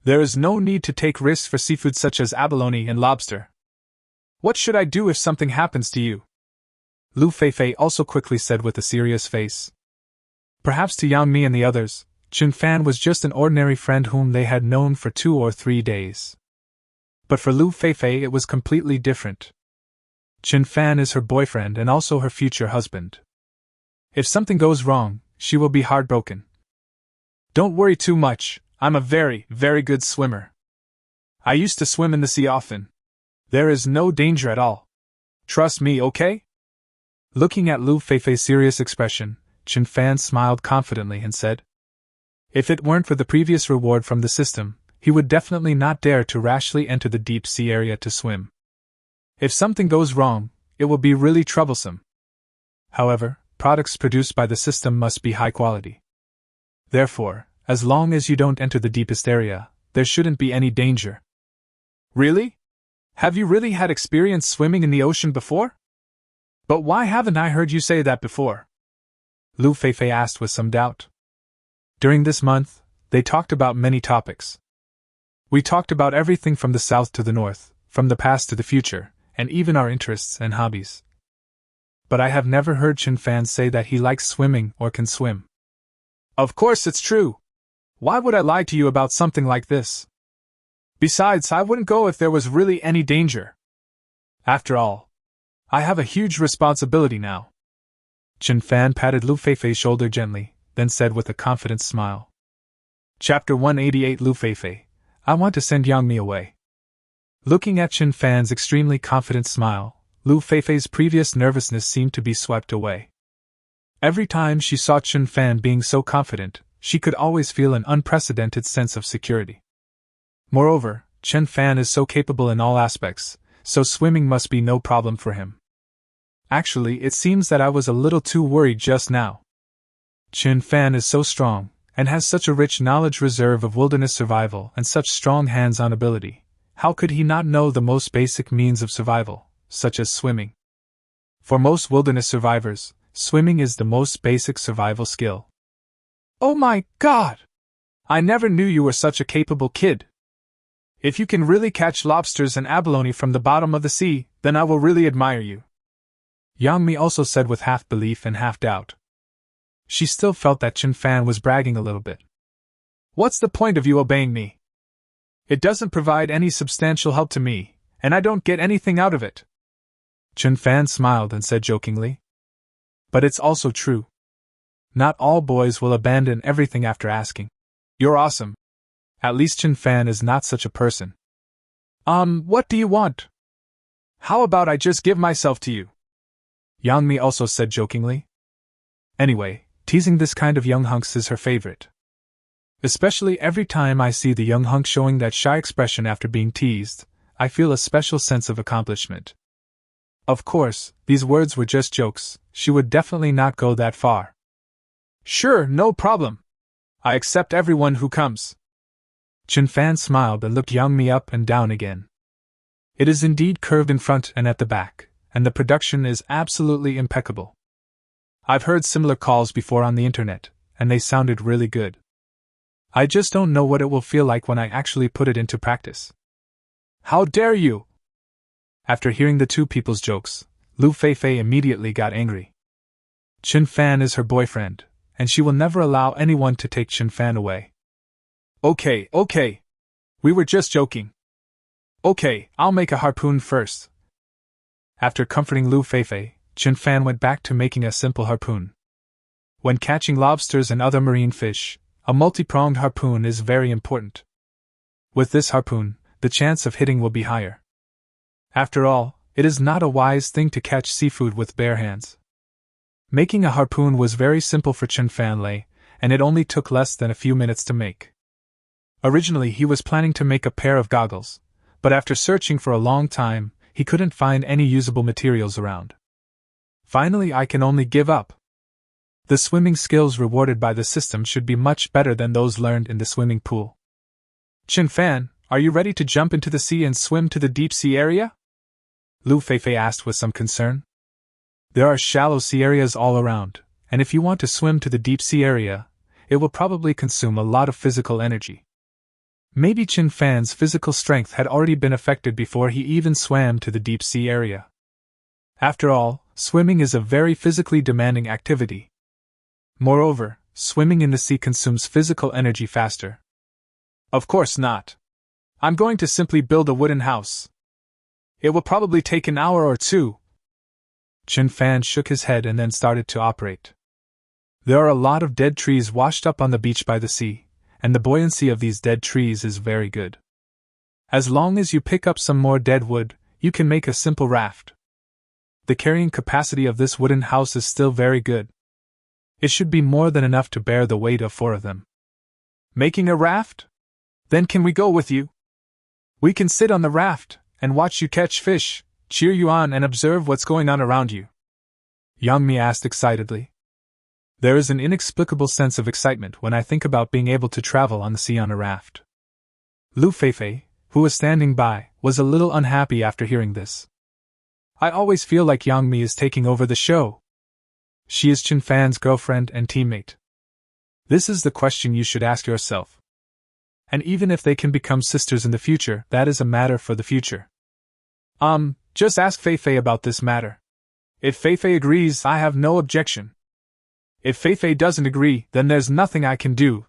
There is no need to take risks for seafood such as abalone and lobster. What should I do if something happens to you? Lu Feifei also quickly said with a serious face. Perhaps to Yang Mi and the others, Chen Fan was just an ordinary friend whom they had known for 2 or 3 days. But for Lu Feifei it was completely different. Chen Fan is her boyfriend and also her future husband. If something goes wrong, she will be heartbroken. Don't worry too much, I'm a very, very good swimmer. I used to swim in the sea often. There is no danger at all. Trust me, okay? Looking at Lu Feifei's serious expression, Chen Fan smiled confidently and said, If it weren't for the previous reward from the system, he would definitely not dare to rashly enter the deep sea area to swim. If something goes wrong, it will be really troublesome. However, products produced by the system must be high quality. Therefore, as long as you don't enter the deepest area, there shouldn't be any danger. Really? Have you really had experience swimming in the ocean before? But why haven't I heard you say that before? Lu Feifei asked with some doubt. During this month, they talked about many topics. We talked about everything from the south to the north, from the past to the future, and even our interests and hobbies. but I have never heard Chen Fan say that he likes swimming or can swim. Of course it's true. Why would I lie to you about something like this? Besides, I wouldn't go if there was really any danger. After all, I have a huge responsibility now. Chen Fan patted Lu Feifei's shoulder gently, then said with a confident smile. Chapter 188 Lu Feifei, I want to send Yang Mi away. Looking at Chen Fan's extremely confident smile, Lu Feifei's previous nervousness seemed to be swept away. Every time she saw Chen Fan being so confident, she could always feel an unprecedented sense of security. Moreover, Chen Fan is so capable in all aspects, so swimming must be no problem for him. Actually, it seems that I was a little too worried just now. Chen Fan is so strong, and has such a rich knowledge reserve of wilderness survival and such strong hands-on ability. How could he not know the most basic means of survival, such as swimming? For most wilderness survivors, swimming is the most basic survival skill. Oh my God! I never knew you were such a capable kid. If you can really catch lobsters and abalone from the bottom of the sea, then I will really admire you. Yang Mi also said with half belief and half doubt. She still felt that Chen Fan was bragging a little bit. What's the point of you obeying me? It doesn't provide any substantial help to me, and I don't get anything out of it. Chen Fan smiled and said jokingly. But it's also true. Not all boys will abandon everything after asking. You're awesome. At least Chen Fan is not such a person. What do you want? How about I just give myself to you? Yang Mi also said jokingly. Anyway, teasing this kind of young hunks is her favorite. Especially every time I see the young hunk showing that shy expression after being teased, I feel a special sense of accomplishment. Of course, these words were just jokes, she would definitely not go that far. Sure, no problem. I accept everyone who comes. Chen Fan smiled and looked Yang Mi up and down again. It is indeed curved in front and at the back, and the production is absolutely impeccable. I've heard similar calls before on the internet, and they sounded really good. I just don't know what it will feel like when I actually put it into practice. How dare you! After hearing the two people's jokes, Lu Feifei immediately got angry. Chen Fan is her boyfriend, and she will never allow anyone to take Chen Fan away. Okay. We were just joking. Okay, I'll make a harpoon first. After comforting Lu Feifei, Chen Fan went back to making a simple harpoon. When catching lobsters and other marine fish, a multi-pronged harpoon is very important. With this harpoon, the chance of hitting will be higher. After all, it is not a wise thing to catch seafood with bare hands. Making a harpoon was very simple for Chen Fan Lei, and it only took less than a few minutes to make. Originally he was planning to make a pair of goggles, but after searching for a long time, he couldn't find any usable materials around. Finally, I can only give up. The swimming skills rewarded by the system should be much better than those learned in the swimming pool. Chen Fan, are you ready to jump into the sea and swim to the deep sea area? Lu Feifei asked with some concern. There are shallow sea areas all around, and if you want to swim to the deep sea area, it will probably consume a lot of physical energy. Maybe Chen Fan's physical strength had already been affected before he even swam to the deep sea area. After all, swimming is a very physically demanding activity. Moreover, swimming in the sea consumes physical energy faster. Of course not. I'm going to simply build a wooden house. It will probably take an hour or two. Chen Fan shook his head and then started to operate. There are a lot of dead trees washed up on the beach by the sea, and the buoyancy of these dead trees is very good. As long as you pick up some more dead wood, you can make a simple raft. The carrying capacity of this wooden house is still very good. It should be more than enough to bear the weight of 4 of them. Making a raft? Then can we go with you? We can sit on the raft and watch you catch fish, cheer you on and observe what's going on around you. Yang Mi asked excitedly. There is an inexplicable sense of excitement when I think about being able to travel on the sea on a raft. Lu Feifei, who was standing by, was a little unhappy after hearing this. I always feel like Yang Mi is taking over the show. She is Chen Fan's girlfriend and teammate. This is the question you should ask yourself. And even if they can become sisters in the future, that is a matter for the future. Just ask Feifei about this matter. If Feifei agrees, I have no objection. If Feifei doesn't agree, then there's nothing I can do.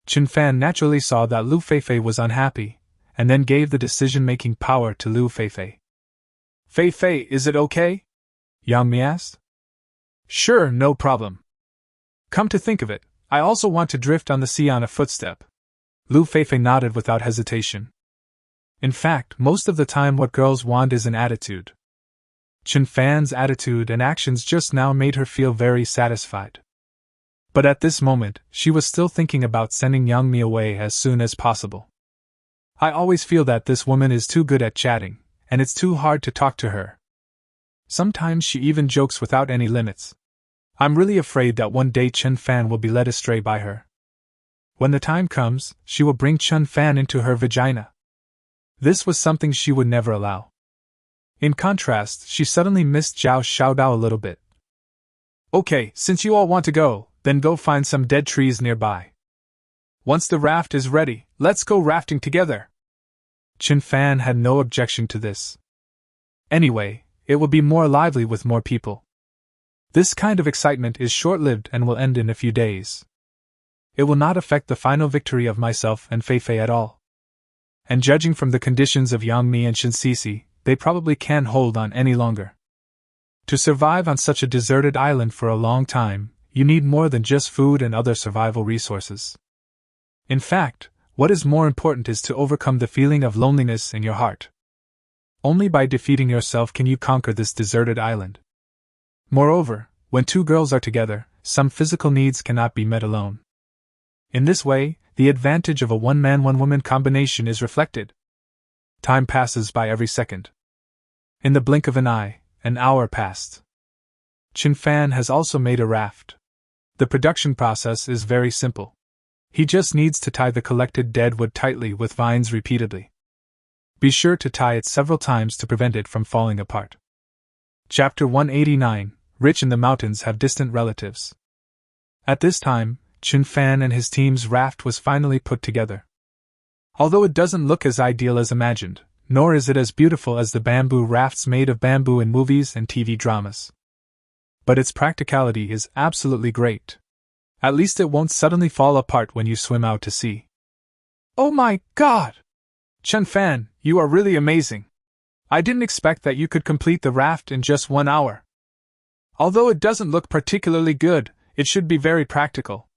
Chen Fan naturally saw that Lu Feifei was unhappy, and then gave the decision-making power to Lu Feifei. Feifei, is it okay? Yang Mi asked. Sure, no problem. Come to think of it, I also want to drift on the sea on a footstep. Lu Feifei nodded without hesitation. In fact, most of the time what girls want is an attitude. Chen Fan's attitude and actions just now made her feel very satisfied. But at this moment, she was still thinking about sending Yang Mi away as soon as possible. I always feel that this woman is too good at chatting, and it's too hard to talk to her. Sometimes she even jokes without any limits. I'm really afraid that one day Chen Fan will be led astray by her. When the time comes, she will bring Chen Fan into her vagina. This was something she would never allow. In contrast, she suddenly missed Zhao Xiaodao a little bit. Okay, since you all want to go, then go find some dead trees nearby. Once the raft is ready, let's go rafting together. Chen Fan had no objection to this. Anyway, it will be more lively with more people. This kind of excitement is short-lived and will end in a few days. It will not affect the final victory of myself and Feifei at all. And judging from the conditions of Yang Mi and Shen Sisi, they probably can't hold on any longer. To survive on such a deserted island for a long time, you need more than just food and other survival resources. In fact, what is more important is to overcome the feeling of loneliness in your heart. Only by defeating yourself can you conquer this deserted island. Moreover, when two girls are together, some physical needs cannot be met alone. In this way, the advantage of a one-man one-woman combination is reflected. Time passes by every second. In the blink of an eye, an hour passed. Chen Fan has also made a raft. The production process is very simple. He just needs to tie the collected dead wood tightly with vines repeatedly. Be sure to tie it several times to prevent it from falling apart. Chapter 189. Rich in the mountains have distant relatives. At this time, Chen Fan and his team's raft was finally put together. Although it doesn't look as ideal as imagined, nor is it as beautiful as the bamboo rafts made of bamboo in movies and TV dramas. But its practicality is absolutely great. At least it won't suddenly fall apart when you swim out to sea. Oh my God! Chen Fan, you are really amazing. I didn't expect that you could complete the raft in just 1 hour. Although it doesn't look particularly good, it should be very practical.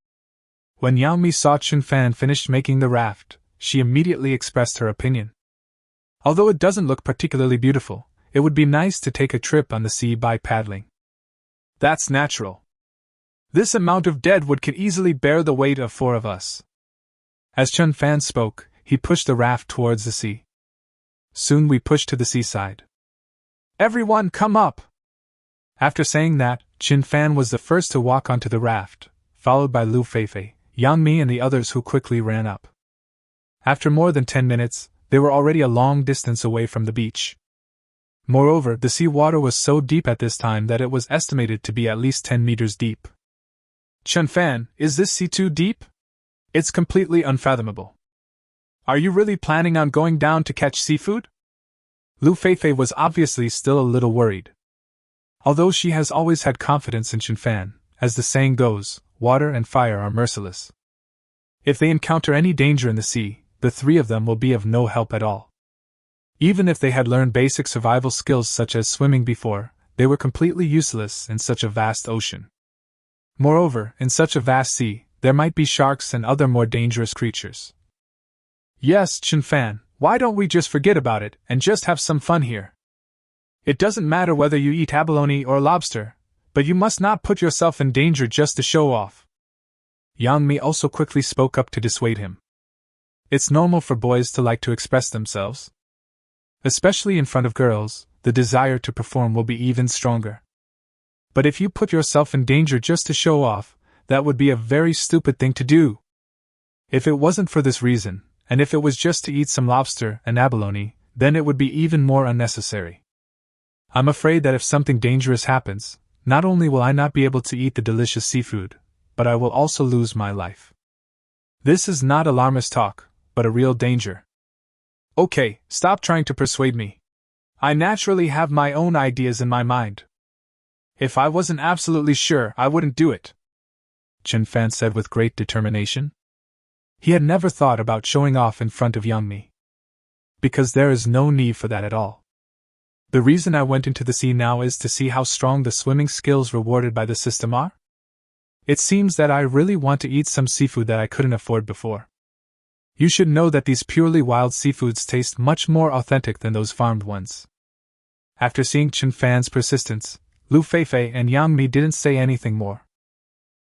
When Yang Mi saw Chen Fan finish making the raft, she immediately expressed her opinion. Although it doesn't look particularly beautiful, it would be nice to take a trip on the sea by paddling. That's natural. This amount of dead wood can easily bear the weight of 4 of us. As Chen Fan spoke, he pushed the raft towards the sea. Soon we pushed to the seaside. Everyone come up! After saying that, Chen Fan was the first to walk onto the raft, followed by Lu Feifei, Yang Mi and the others who quickly ran up. After more than 10 minutes, they were already a long distance away from the beach. Moreover, the sea water was so deep at this time that it was estimated to be at least 10 meters deep. Chen Fan, is this sea too deep? It's completely unfathomable. Are you really planning on going down to catch seafood? Lu Feifei was obviously still a little worried. Although she has always had confidence in Chen Fan, as the saying goes, water and fire are merciless. If they encounter any danger in the sea, the 3 of them will be of no help at all. Even if they had learned basic survival skills such as swimming before, they were completely useless in such a vast ocean. Moreover, in such a vast sea, there might be sharks and other more dangerous creatures. Yes, Chen Fan, why don't we just forget about it and just have some fun here? It doesn't matter whether you eat abalone or lobster, but you must not put yourself in danger just to show off. Yang Mi also quickly spoke up to dissuade him. It's normal for boys to like to express themselves. Especially in front of girls, the desire to perform will be even stronger. But if you put yourself in danger just to show off, that would be a very stupid thing to do. If it wasn't for this reason, and if it was just to eat some lobster and abalone, then it would be even more unnecessary. I'm afraid that if something dangerous happens, not only will I not be able to eat the delicious seafood, but I will also lose my life. This is not alarmist talk, but a real danger. Okay, stop trying to persuade me. I naturally have my own ideas in my mind. If I wasn't absolutely sure, I wouldn't do it, Chen Fan said with great determination. He had never thought about showing off in front of young me. Because there is no need for that at all. The reason I went into the sea now is to see how strong the swimming skills rewarded by the system are. It seems that I really want to eat some seafood that I couldn't afford before. You should know that these purely wild seafoods taste much more authentic than those farmed ones. After seeing Chen Fan's persistence, Lu Feifei and Yang Mi didn't say anything more.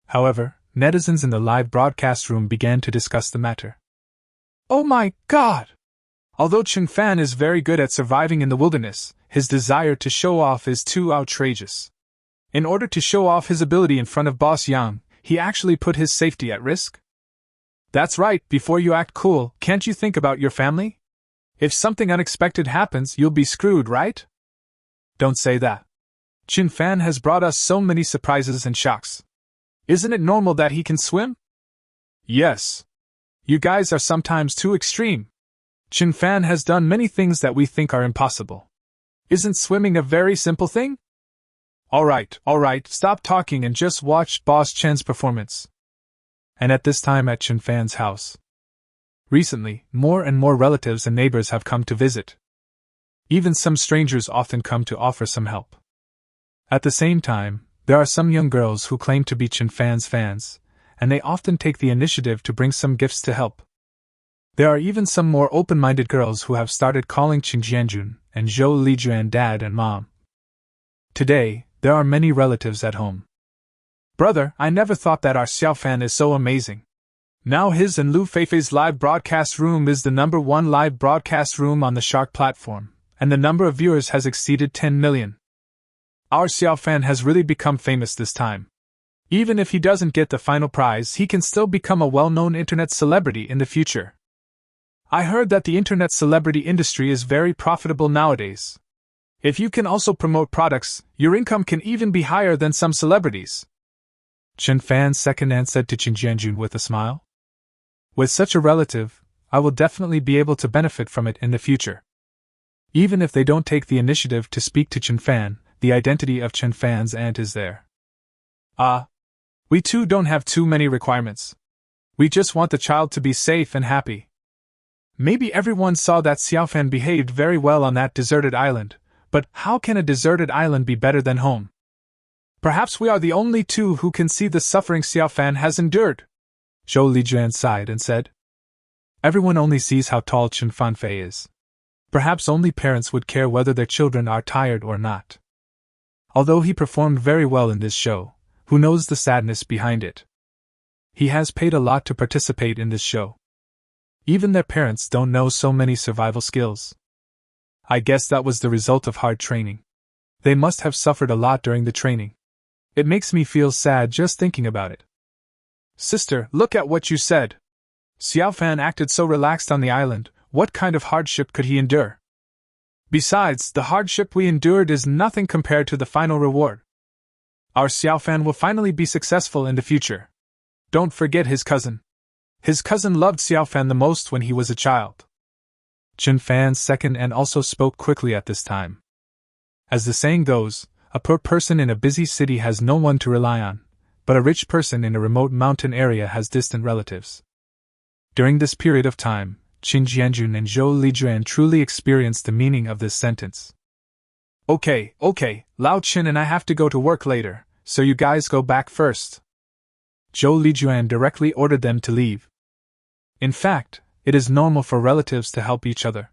However, netizens in the live broadcast room began to discuss the matter. Oh my God! Although Chen Fan is very good at surviving in the wilderness, his desire to show off is too outrageous. In order to show off his ability in front of Boss Yang, he actually put his safety at risk? That's right, before you act cool, can't you think about your family? If something unexpected happens, you'll be screwed, right? Don't say that. Chen Fan has brought us so many surprises and shocks. Isn't it normal that he can swim? Yes. You guys are sometimes too extreme. Chen Fan has done many things that we think are impossible. Isn't swimming a very simple thing? Alright, stop talking and just watch Boss Chen's performance. And at this time at Chen Fan's house. Recently, more and more relatives and neighbors have come to visit. Even some strangers often come to offer some help. At the same time, there are some young girls who claim to be Chen Fan's fans, and they often take the initiative to bring some gifts to help. There are even some more open-minded girls who have started calling Qing Jianjun and Zhou Lijuan dad and mom. Today, there are many relatives at home. Brother, I never thought that our Xiao Fan is so amazing. Now his and Lu Feifei's live broadcast room is the #1 live broadcast room on the Shark platform, and the number of viewers has exceeded 10 million. Our Xiao Fan has really become famous this time. Even if he doesn't get the final prize, he can still become a well-known internet celebrity in the future. I heard that the internet celebrity industry is very profitable nowadays. If you can also promote products, your income can even be higher than some celebrities. Chen Fan's second aunt said to Qing Jianjun with a smile. With such a relative, I will definitely be able to benefit from it in the future. Even if they don't take the initiative to speak to Chen Fan, the identity of Chen Fan's aunt is there. We too don't have too many requirements. We just want the child to be safe and happy. Maybe everyone saw that Xiao Fan behaved very well on that deserted island, but how can a deserted island be better than home? Perhaps we are the only two who can see the suffering Xiao Fan has endured. Zhou Lijuan sighed and said. Everyone only sees how tall Chen Fanfei is. Perhaps only parents would care whether their children are tired or not. Although he performed very well in this show, who knows the sadness behind it? He has paid a lot to participate in this show. Even their parents don't know so many survival skills. I guess that was the result of hard training. They must have suffered a lot during the training. It makes me feel sad just thinking about it. Sister, look at what you said. Xiao Fan acted so relaxed on the island, what kind of hardship could he endure? Besides, the hardship we endured is nothing compared to the final reward. Our Xiao Fan will finally be successful in the future. Don't forget his cousin. His cousin loved Xiao Fan the most when he was a child. Chen Fan's second aunt also spoke quickly at this time. As the saying goes, a poor person in a busy city has no one to rely on, but a rich person in a remote mountain area has distant relatives. During this period of time, Qing Jianjun and Zhou Lijuan truly experienced the meaning of this sentence. Okay, Lao Qin and I have to go to work later, so you guys go back first. Zhou Lijuan directly ordered them to leave. In fact, it is normal for relatives to help each other.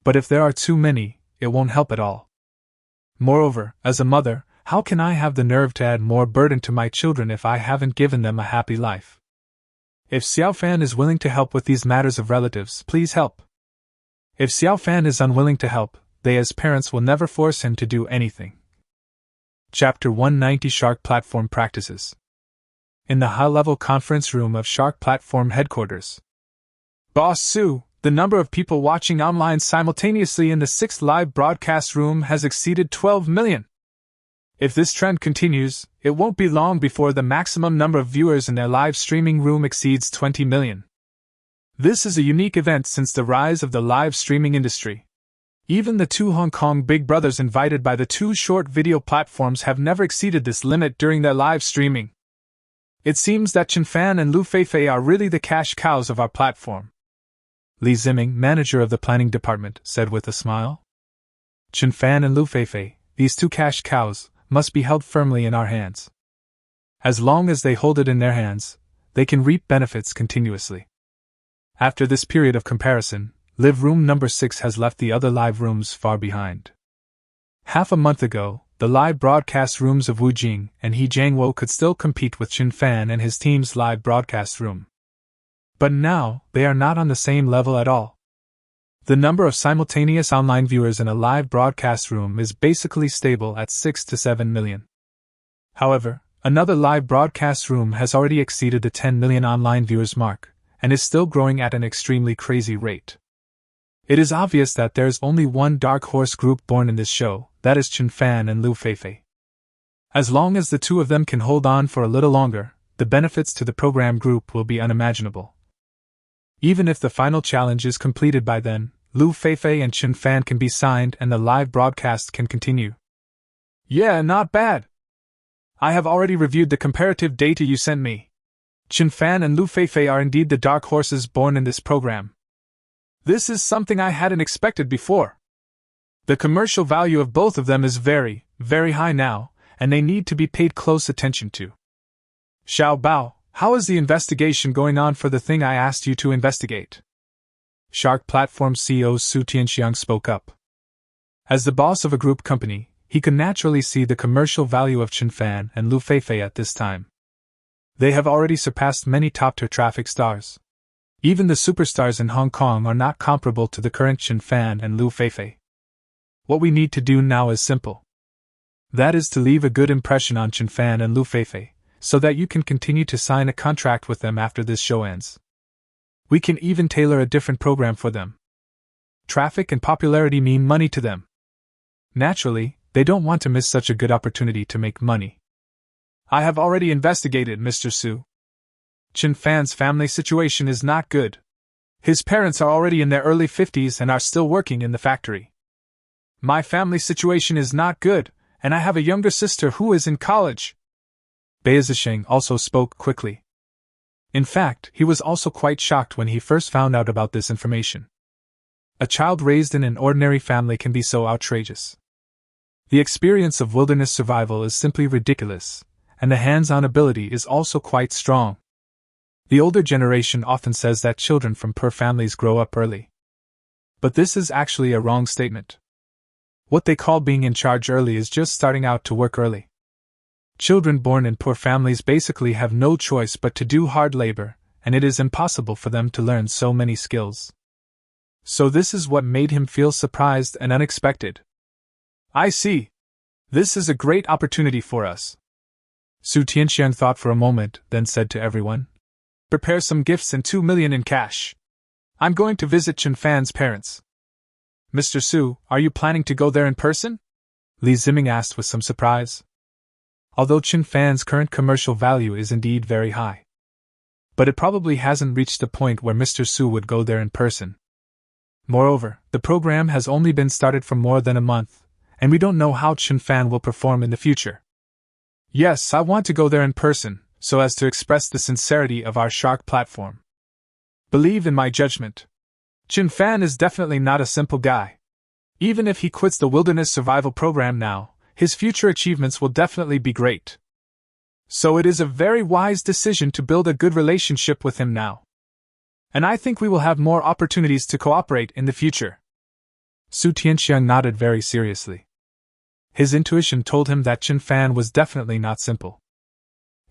But if there are too many, it won't help at all. Moreover, as a mother, how can I have the nerve to add more burden to my children if I haven't given them a happy life? If Xiao Fan is willing to help with these matters of relatives, please help. If Xiao Fan is unwilling to help, they as parents will never force him to do anything. Chapter 190 Shark Platform Practices. In the high-level conference room of Shark Platform headquarters. Boss Su, the number of people watching online simultaneously in the 6th live broadcast room has exceeded 12 million. If this trend continues, it won't be long before the maximum number of viewers in their live streaming room exceeds 20 million. This is a unique event since the rise of the live streaming industry. Even the two Hong Kong Big Brothers invited by the two short video platforms have never exceeded this limit during their live streaming. It seems that Chen Fan and Lu Feifei are really the cash cows of our platform. Li Ziming, manager of the planning department, said with a smile. Chen Fan and Lu Feifei, these two cash cows, must be held firmly in our hands. As long as they hold it in their hands, they can reap benefits continuously. After this period of comparison, Live Room number 6 has left the other live rooms far behind. Half a month ago, the live broadcast rooms of Wu Jing and He Jiangwo could still compete with Chen Fan and his team's live broadcast room. But now, they are not on the same level at all. The number of simultaneous online viewers in a live broadcast room is basically stable at 6 to 7 million. However, another live broadcast room has already exceeded the 10 million online viewers mark, and is still growing at an extremely crazy rate. It is obvious that there is only one dark horse group born in this show, that is Chen Fan and Lu Feifei. As long as the two of them can hold on for a little longer, the benefits to the program group will be unimaginable. Even if the final challenge is completed by then, Lu Feifei and Chen Fan can be signed and the live broadcast can continue. Yeah, not bad. I have already reviewed the comparative data you sent me. Chen Fan and Lu Feifei are indeed the dark horses born in this program. This is something I hadn't expected before. The commercial value of both of them is very, very high now, and they need to be paid close attention to. Xiao Bao, how is the investigation going on for the thing I asked you to investigate? Shark Platform CEO Su Tianxiang spoke up. As the boss of a group company, he could naturally see the commercial value of Chen Fan and Lu Feifei at this time. They have already surpassed many top-tier traffic stars. Even the superstars in Hong Kong are not comparable to the current Chen Fan and Lu Feifei. What we need to do now is simple. That is to leave a good impression on Chen Fan and Lu Feifei, so that you can continue to sign a contract with them after this show ends. We can even tailor a different program for them. Traffic and popularity mean money to them. Naturally, they don't want to miss such a good opportunity to make money. I have already investigated, Mr. Su. Chen Fan's family situation is not good. His parents are already in their early 50s and are still working in the factory. My family situation is not good, and I have a younger sister who is in college. Bai Zisheng also spoke quickly. In fact, he was also quite shocked when he first found out about this information. A child raised in an ordinary family can be so outrageous. The experience of wilderness survival is simply ridiculous, and the hands-on ability is also quite strong. The older generation often says that children from poor families grow up early. But this is actually a wrong statement. What they call being in charge early is just starting out to work early. Children born in poor families basically have no choice but to do hard labor, and it is impossible for them to learn so many skills. So this is what made him feel surprised and unexpected. I see. This is a great opportunity for us. Su Tianxiang thought for a moment, then said to everyone, prepare some gifts and 2 million in cash. I'm going to visit Chen Fan's parents. Mr. Su, are you planning to go there in person? Li Ziming asked with some surprise. Although Chen Fan's current commercial value is indeed very high. But it probably hasn't reached the point where Mr. Su would go there in person. Moreover, the program has only been started for more than a month, and we don't know how Chen Fan will perform in the future. Yes, I want to go there in person, so as to express the sincerity of our Shark platform. Believe in my judgment. Chen Fan is definitely not a simple guy. Even if he quits the wilderness survival program now, his future achievements will definitely be great. So it is a very wise decision to build a good relationship with him now. And I think we will have more opportunities to cooperate in the future. Su Tianxiang nodded very seriously. His intuition told him that Chen Fan was definitely not simple.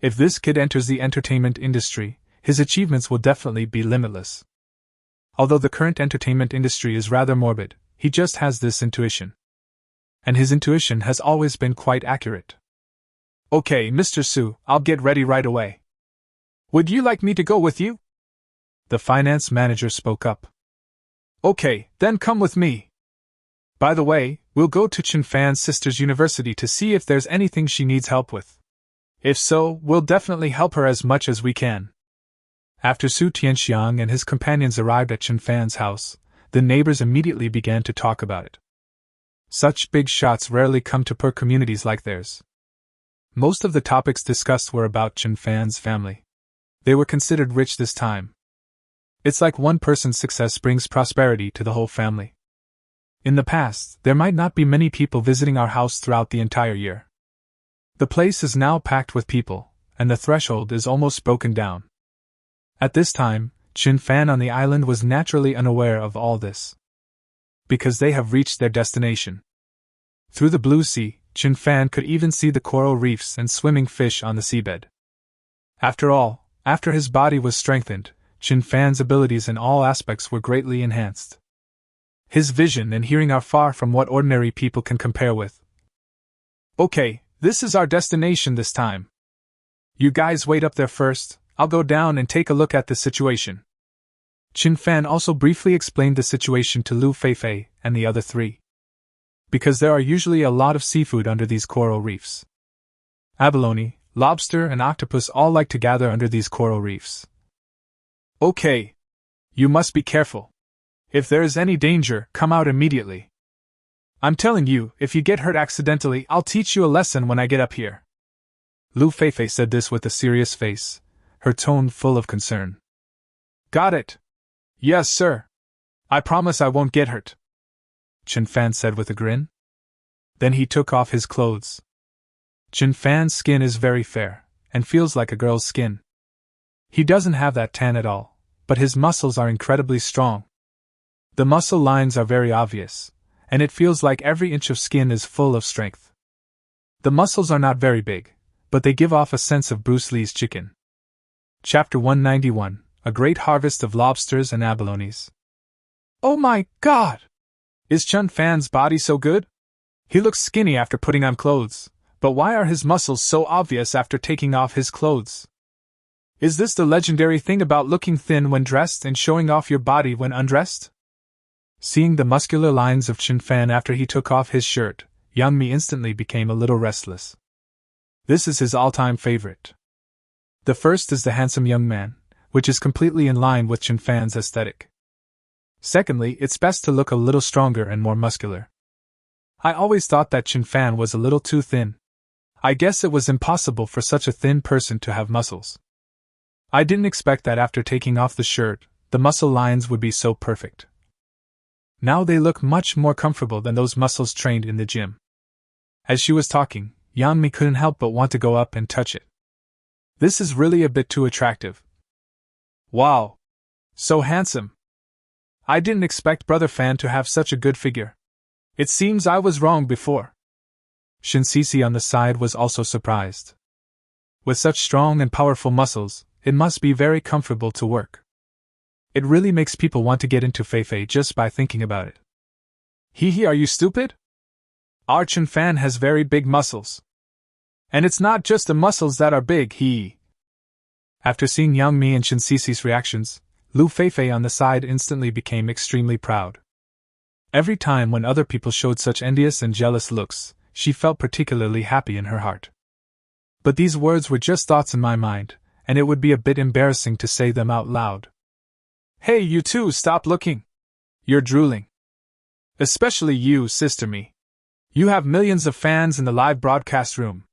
If this kid enters the entertainment industry, his achievements will definitely be limitless. Although the current entertainment industry is rather morbid, he just has this intuition. And his intuition has always been quite accurate. Okay, Mr. Su, I'll get ready right away. Would you like me to go with you? The finance manager spoke up. Okay, then come with me. By the way, we'll go to Chen Fan's sister's university to see if there's anything she needs help with. If so, we'll definitely help her as much as we can. After Su Tianxiang and his companions arrived at Chen Fan's house, the neighbors immediately began to talk about it. Such big shots rarely come to poor communities like theirs. Most of the topics discussed were about Chen Fan's family. They were considered rich this time. It's like one person's success brings prosperity to the whole family. In the past, there might not be many people visiting our house throughout the entire year. The place is now packed with people, and the threshold is almost broken down. At this time, Chen Fan on the island was naturally unaware of all this. Because they have reached their destination. Through the blue sea, Chen Fan could even see the coral reefs and swimming fish on the seabed. After all, after his body was strengthened, Chen Fan's abilities in all aspects were greatly enhanced. His vision and hearing are far from what ordinary people can compare with. Okay, this is our destination this time. You guys wait up there first, I'll go down and take a look at the situation. Chen Fan also briefly explained the situation to Lu Feifei and the other three. Because there are usually a lot of seafood under these coral reefs. Abalone, lobster and octopus all like to gather under these coral reefs. Okay. You must be careful. If there is any danger, come out immediately. I'm telling you, if you get hurt accidentally, I'll teach you a lesson when I get up here. Lu Feifei said this with a serious face, her tone full of concern. Got it. Yes, sir. I promise I won't get hurt, Chen Fan said with a grin. Then he took off his clothes. Chen Fan's skin is very fair, and feels like a girl's skin. He doesn't have that tan at all, but his muscles are incredibly strong. The muscle lines are very obvious, and it feels like every inch of skin is full of strength. The muscles are not very big, but they give off a sense of Bruce Lee's chicken. Chapter 191, A Great Harvest of Lobsters and Abalones. Oh my God! Is Chen Fan's body so good? He looks skinny after putting on clothes, but why are his muscles so obvious after taking off his clothes? Is this the legendary thing about looking thin when dressed and showing off your body when undressed? Seeing the muscular lines of Chen Fan after he took off his shirt, Yang Mi instantly became a little restless. This is his all-time favorite. The first is the handsome young man, which is completely in line with Chen Fan's aesthetic. Secondly, it's best to look a little stronger and more muscular. I always thought that Chen Fan was a little too thin. I guess it was impossible for such a thin person to have muscles. I didn't expect that after taking off the shirt, the muscle lines would be so perfect. Now they look much more comfortable than those muscles trained in the gym. As she was talking, Yang Mi couldn't help but want to go up and touch it. This is really a bit too attractive. Wow! So handsome! I didn't expect Brother Fan to have such a good figure. It seems I was wrong before. Shin Sisi on the side was also surprised. With such strong and powerful muscles, it must be very comfortable to work. It really makes people want to get into Feifei just by thinking about it. Hee, are you stupid? Our Chen Fan has very big muscles. And it's not just the muscles that are big, hee. After seeing Yang Mi and Shin Sisi's reactions, Lu Feifei on the side instantly became extremely proud. Every time when other people showed such envious and jealous looks, she felt particularly happy in her heart. But these words were just thoughts in my mind, and it would be a bit embarrassing to say them out loud. Hey, you two, stop looking. You're drooling. Especially you, Sister Mi. You have millions of fans in the live broadcast room.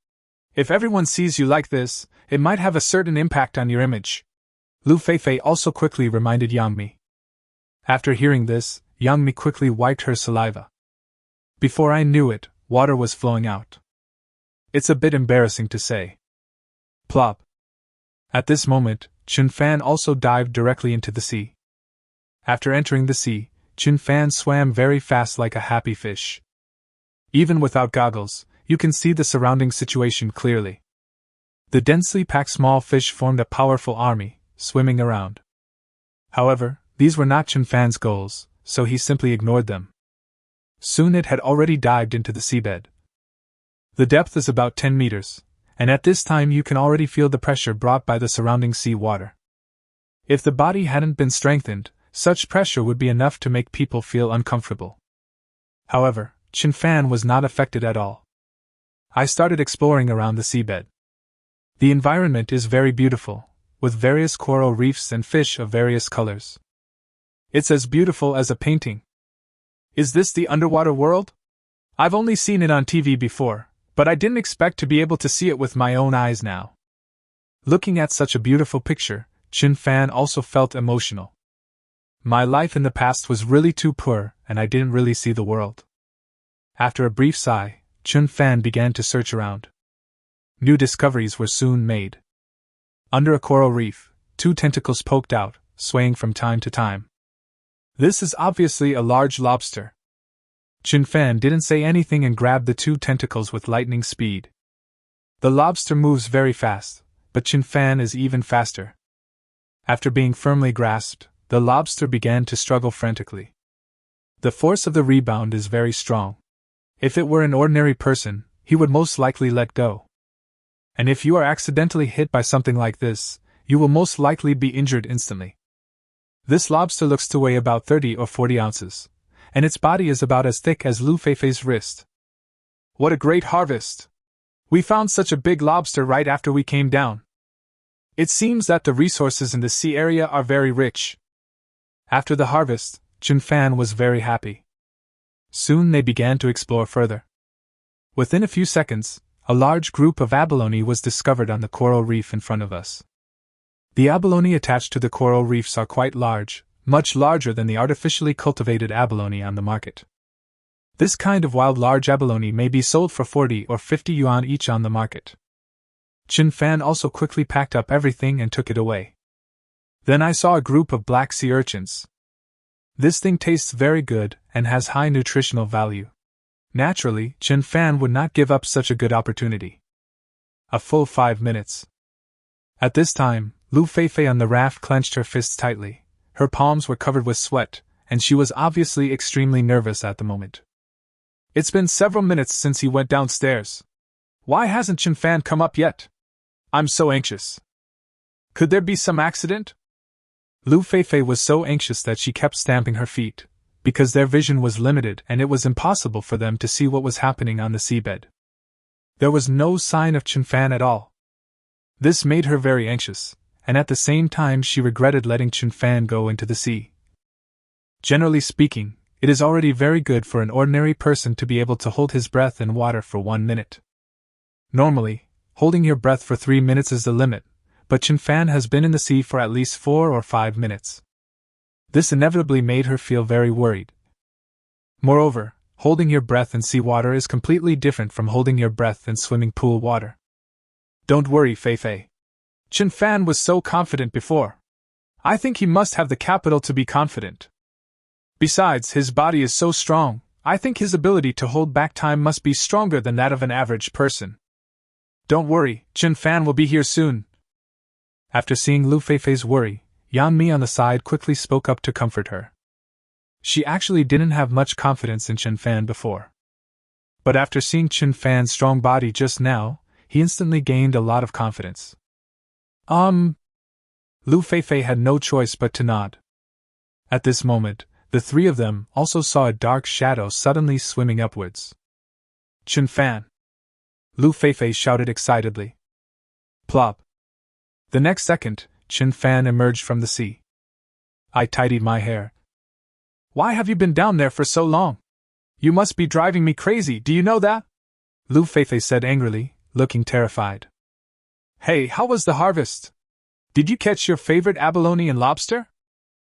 If everyone sees you like this, it might have a certain impact on your image. Lu Feifei also quickly reminded Yang Mi. After hearing this, Yang Mi quickly wiped her saliva. Before I knew it, water was flowing out. It's a bit embarrassing to say. Plop. At this moment, Chen Fan also dived directly into the sea. After entering the sea, Chen Fan swam very fast like a happy fish. Even without goggles, you can see the surrounding situation clearly. The densely packed small fish formed a powerful army, swimming around. However, these were not Chen Fan's goals, so he simply ignored them. Soon it had already dived into the seabed. The depth is about 10 meters, and at this time you can already feel the pressure brought by the surrounding sea water. If the body hadn't been strengthened, such pressure would be enough to make people feel uncomfortable. However, Chen Fan was not affected at all. I started exploring around the seabed. The environment is very beautiful, with various coral reefs and fish of various colors. It's as beautiful as a painting. Is this the underwater world? I've only seen it on TV before, but I didn't expect to be able to see it with my own eyes now. Looking at such a beautiful picture, Chen Fan also felt emotional. My life in the past was really too poor, and I didn't really see the world. After a brief sigh, Chen Fan began to search around. New discoveries were soon made. Under a coral reef, 2 tentacles poked out, swaying from time to time. This is obviously a large lobster. Chen Fan didn't say anything and grabbed the 2 tentacles with lightning speed. The lobster moves very fast, but Chen Fan is even faster. After being firmly grasped, the lobster began to struggle frantically. The force of the rebound is very strong. If it were an ordinary person, he would most likely let go. And if you are accidentally hit by something like this, you will most likely be injured instantly. This lobster looks to weigh about 30 or 40 ounces, and its body is about as thick as Lu Feifei's wrist. What a great harvest! We found such a big lobster right after we came down. It seems that the resources in the sea area are very rich. After the harvest, Chen Fan was very happy. Soon they began to explore further. Within a few seconds, a large group of abalone was discovered on the coral reef in front of us. The abalone attached to the coral reefs are quite large, much larger than the artificially cultivated abalone on the market. This kind of wild large abalone may be sold for 40 or 50 yuan each on the market. Chen Fan also quickly packed up everything and took it away. Then I saw a group of black sea urchins. This thing tastes very good and has high nutritional value. Naturally, Chen Fan would not give up such a good opportunity. A full 5 minutes. At this time, Lu Feifei on the raft clenched her fists tightly. Her palms were covered with sweat, and she was obviously extremely nervous at the moment. It's been several minutes since he went downstairs. Why hasn't Chen Fan come up yet? I'm so anxious. Could there be some accident? Lu Feifei was so anxious that she kept stamping her feet, because their vision was limited and it was impossible for them to see what was happening on the seabed. There was no sign of Chen Fan at all. This made her very anxious, and at the same time she regretted letting Chen Fan go into the sea. Generally speaking, it is already very good for an ordinary person to be able to hold his breath in water for 1 minute. Normally, holding your breath for 3 minutes is the limit, but Chen Fan has been in the sea for at least 4 or 5 minutes. This inevitably made her feel very worried. Moreover, holding your breath in seawater is completely different from holding your breath in swimming pool water. Don't worry, Feifei. Chen Fan was so confident before. I think he must have the capital to be confident. Besides, his body is so strong, I think his ability to hold back time must be stronger than that of an average person. Don't worry, Chen Fan will be here soon. After seeing Lu Feifei's worry, Yan Mi on the side quickly spoke up to comfort her. She actually didn't have much confidence in Chen Fan before. But after seeing Chen Fan's strong body just now, he instantly gained a lot of confidence. Lu Feifei had no choice but to nod. At this moment, the 3 of them also saw a dark shadow suddenly swimming upwards. Chen Fan! Lu Feifei shouted excitedly. Plop! The next second, Chen Fan emerged from the sea. I tidied my hair. Why have you been down there for so long? You must be driving me crazy, do you know that? Lu Feifei said angrily, looking terrified. Hey, how was the harvest? Did you catch your favorite abalone and lobster?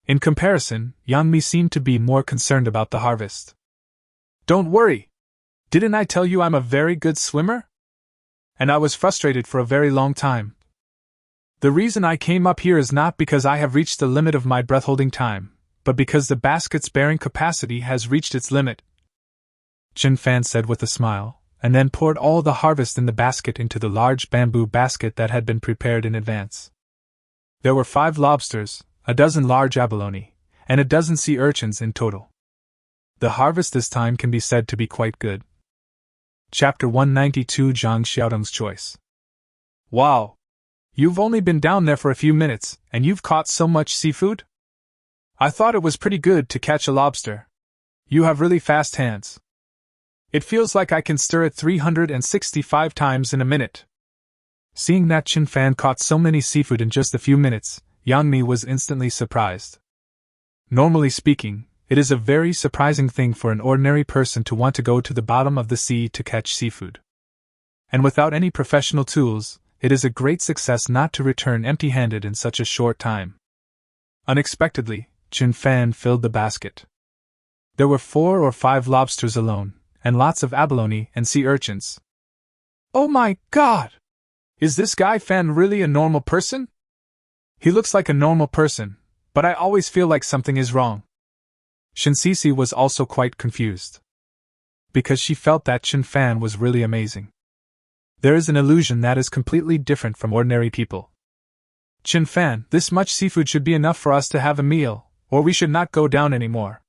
In comparison, Yang Mi seemed to be more concerned about the harvest. Don't worry. Didn't I tell you I'm a very good swimmer? And I was frustrated for a very long time. The reason I came up here is not because I have reached the limit of my breath-holding time, but because the basket's bearing capacity has reached its limit. Chen Fan said with a smile, and then poured all the harvest in the basket into the large bamboo basket that had been prepared in advance. There were 5 lobsters, a dozen large abalone, and a dozen sea urchins in total. The harvest this time can be said to be quite good. Chapter 192 Zhang Xiaodong's Choice. Wow! You've only been down there for a few minutes, and you've caught so much seafood? I thought it was pretty good to catch a lobster. You have really fast hands. It feels like I can stir it 365 times in a minute. Seeing that Chen Fan caught so many seafood in just a few minutes, Yang Mi was instantly surprised. Normally speaking, it is a very surprising thing for an ordinary person to want to go to the bottom of the sea to catch seafood. And without any professional tools, it is a great success not to return empty-handed in such a short time. Unexpectedly, Chen Fan filled the basket. There were 4 or 5 lobsters alone, and lots of abalone and sea urchins. Oh my God! Is this guy Fan really a normal person? He looks like a normal person, but I always feel like something is wrong. Shinsisi was also quite confused, because she felt that Chen Fan was really amazing. There is an illusion that is completely different from ordinary people. Chen Fan, this much seafood should be enough for us to have a meal, or we should not go down anymore.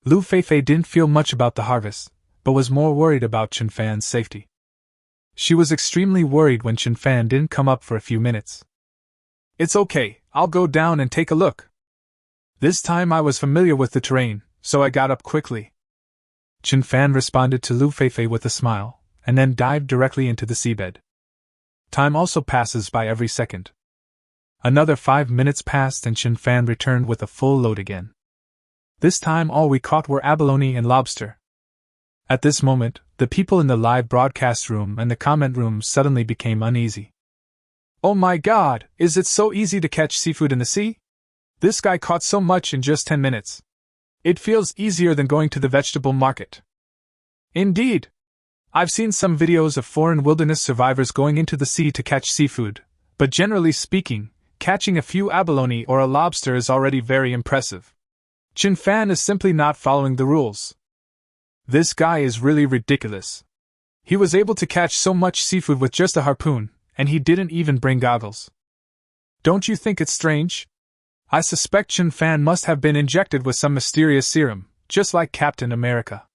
Lu Feifei didn't feel much about the harvest, but was more worried about Chen Fan's safety. She was extremely worried when Chen Fan didn't come up for a few minutes. It's okay, I'll go down and take a look. This time I was familiar with the terrain, so I got up quickly. Chen Fan responded to Lu Feifei with a smile, and then dived directly into the seabed. Time also passes by every second. Another 5 minutes passed and Chen Fan returned with a full load again. This time all we caught were abalone and lobster. At this moment, the people in the live broadcast room and the comment room suddenly became uneasy. Oh my God, is it so easy to catch seafood in the sea? This guy caught so much in just 10 minutes. It feels easier than going to the vegetable market. Indeed. I've seen some videos of foreign wilderness survivors going into the sea to catch seafood, but generally speaking, catching a few abalone or a lobster is already very impressive. Chen Fan is simply not following the rules. This guy is really ridiculous. He was able to catch so much seafood with just a harpoon, and he didn't even bring goggles. Don't you think it's strange? I suspect Chen Fan must have been injected with some mysterious serum, just like Captain America.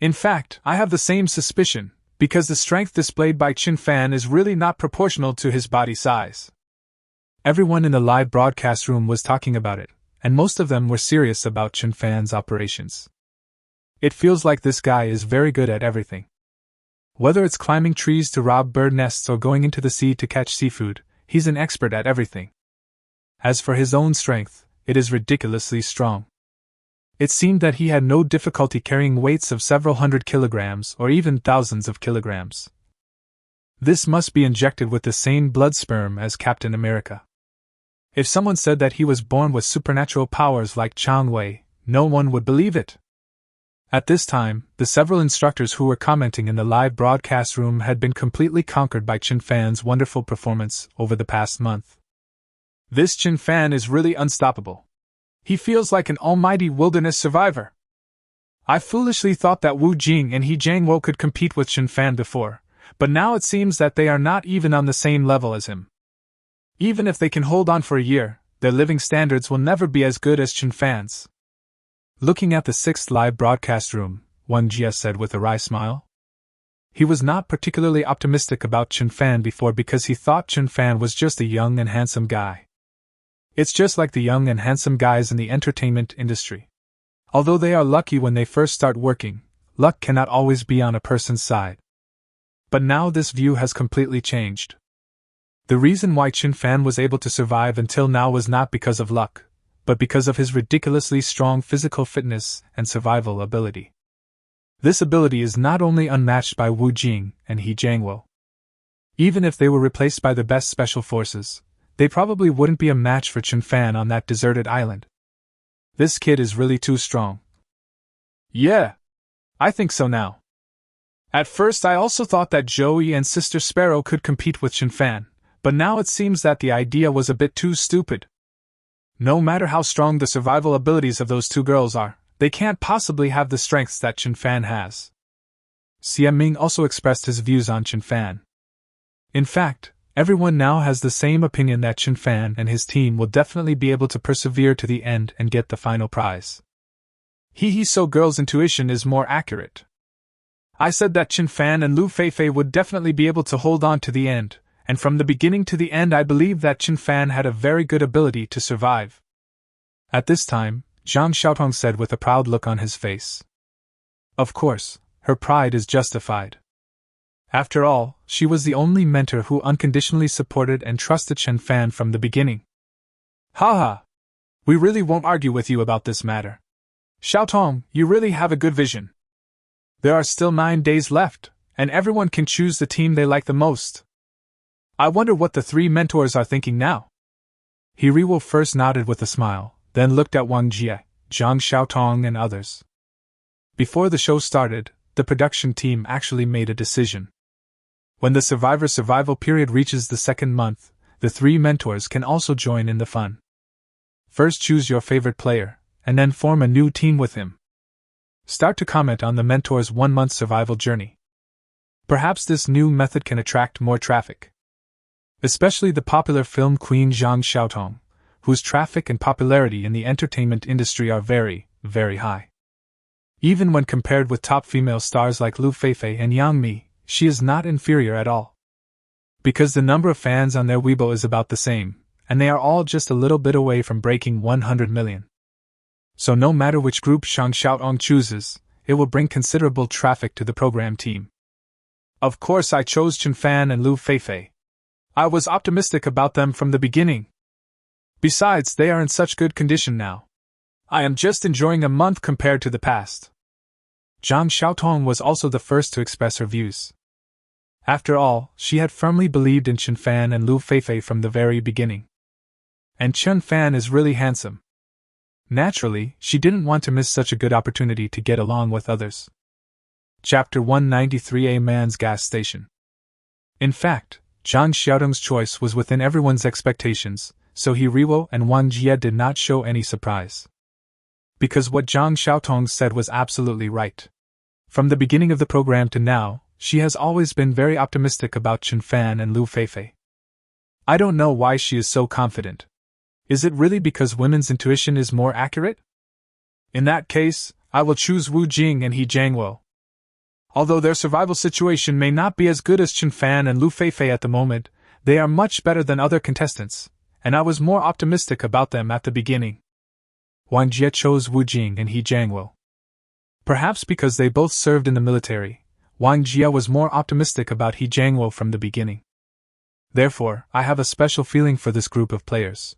In fact, I have the same suspicion, because the strength displayed by Chen Fan is really not proportional to his body size. Everyone in the live broadcast room was talking about it, and most of them were serious about Chen Fan's operations. It feels like this guy is very good at everything. Whether it's climbing trees to rob bird nests or going into the sea to catch seafood, he's an expert at everything. As for his own strength, it is ridiculously strong. It seemed that he had no difficulty carrying weights of several hundred kilograms or even thousands of kilograms. This must be injected with the same blood sperm as Captain America. If someone said that he was born with supernatural powers like Chang Wei, no one would believe it. At this time, the several instructors who were commenting in the live broadcast room had been completely conquered by Chen Fan's wonderful performance over the past month. This Chen Fan is really unstoppable. He feels like an almighty wilderness survivor. I foolishly thought that Wu Jing and He Jiangwo could compete with Chen Fan before, but now it seems that they are not even on the same level as him. Even if they can hold on for a year, their living standards will never be as good as Chen Fan's. Looking at the 6th live broadcast room, Wang Jia said with a wry smile. He was not particularly optimistic about Chen Fan before because he thought Chen Fan was just a young and handsome guy. It's just like the young and handsome guys in the entertainment industry. Although they are lucky when they first start working, luck cannot always be on a person's side. But now this view has completely changed. The reason why Chen Fan was able to survive until now was not because of luck, but because of his ridiculously strong physical fitness and survival ability. This ability is not only unmatched by Wu Jing and He Jiangwo. Even if they were replaced by the best special forces, they probably wouldn't be a match for Chen Fan on that deserted island. This kid is really too strong. Yeah, I think so now. At first I also thought that Joey and Sister Sparrow could compete with Chen Fan, but now it seems that the idea was a bit too stupid. No matter how strong the survival abilities of those two girls are, they can't possibly have the strengths that Chen Fan has. Xie Ming also expressed his views on Chen Fan. In fact, everyone now has the same opinion that Chen Fan and his team will definitely be able to persevere to the end and get the final prize. So girl's intuition is more accurate. I said that Chen Fan and Lu Feifei would definitely be able to hold on to the end, and from the beginning to the end I believe that Chen Fan had a very good ability to survive. At this time, Zhang Xiaotong said with a proud look on his face. Of course, her pride is justified. After all, she was the only mentor who unconditionally supported and trusted Chen Fan from the beginning. Haha! We really won't argue with you about this matter. Xiaotong, you really have a good vision. There are still 9 days left, and everyone can choose the team they like the most. I wonder what the 3 mentors are thinking now. Hiriwo first nodded with a smile, then looked at Wang Jie, Zhang Xiaotong and others. Before the show started, the production team actually made a decision. When the survivor survival period reaches the 2nd month, the 3 mentors can also join in the fun. First choose your favorite player, and then form a new team with him. Start to comment on the mentor's 1-month survival journey. Perhaps this new method can attract more traffic. Especially the popular film queen Zhang Xiaotong, whose traffic and popularity in the entertainment industry are very, very high. Even when compared with top female stars like Lu Feifei and Yang Mi, she is not inferior at all. Because the number of fans on their Weibo is about the same, and they are all just a little bit away from breaking 100 million. So no matter which group Zhang Xiaotong chooses, it will bring considerable traffic to the program team. Of course I chose Chen Fan and Lu Feifei. I was optimistic about them from the beginning. Besides, they are in such good condition now. I am just enjoying a month compared to the past. Zhang Xiaotong was also the first to express her views. After all, she had firmly believed in Chen Fan and Lu Feifei from the very beginning. And Chen Fan is really handsome. Naturally, she didn't want to miss such a good opportunity to get along with others. Chapter 193: A Man's Gas Station. In fact, Zhang Xiaotong's choice was within everyone's expectations, so Hiriwo and Wang Jie did not show any surprise. Because what Zhang Xiaotong said was absolutely right. From the beginning of the program to now, she has always been very optimistic about Chen Fan and Lu Feifei. I don't know why she is so confident. Is it really because women's intuition is more accurate? In that case, I will choose Wu Jing and He Jiangwo. Although their survival situation may not be as good as Chen Fan and Lu Feifei at the moment, they are much better than other contestants, and I was more optimistic about them at the beginning. Wang Jie chose Wu Jing and He Jiangwo. Perhaps because they both served in the military, Wang Jie was more optimistic about He Jiangwo from the beginning. Therefore, I have a special feeling for this group of players.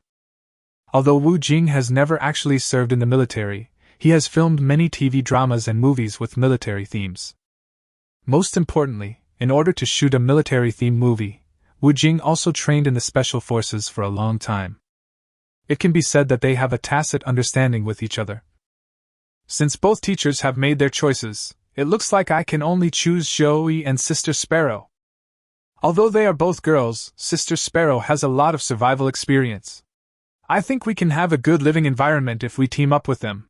Although Wu Jing has never actually served in the military, he has filmed many TV dramas and movies with military themes. Most importantly, in order to shoot a military-themed movie, Wu Jing also trained in the special forces for a long time. It can be said that they have a tacit understanding with each other. Since both teachers have made their choices, it looks like I can only choose Zoe and Sister Sparrow. Although they are both girls, Sister Sparrow has a lot of survival experience. I think we can have a good living environment if we team up with them.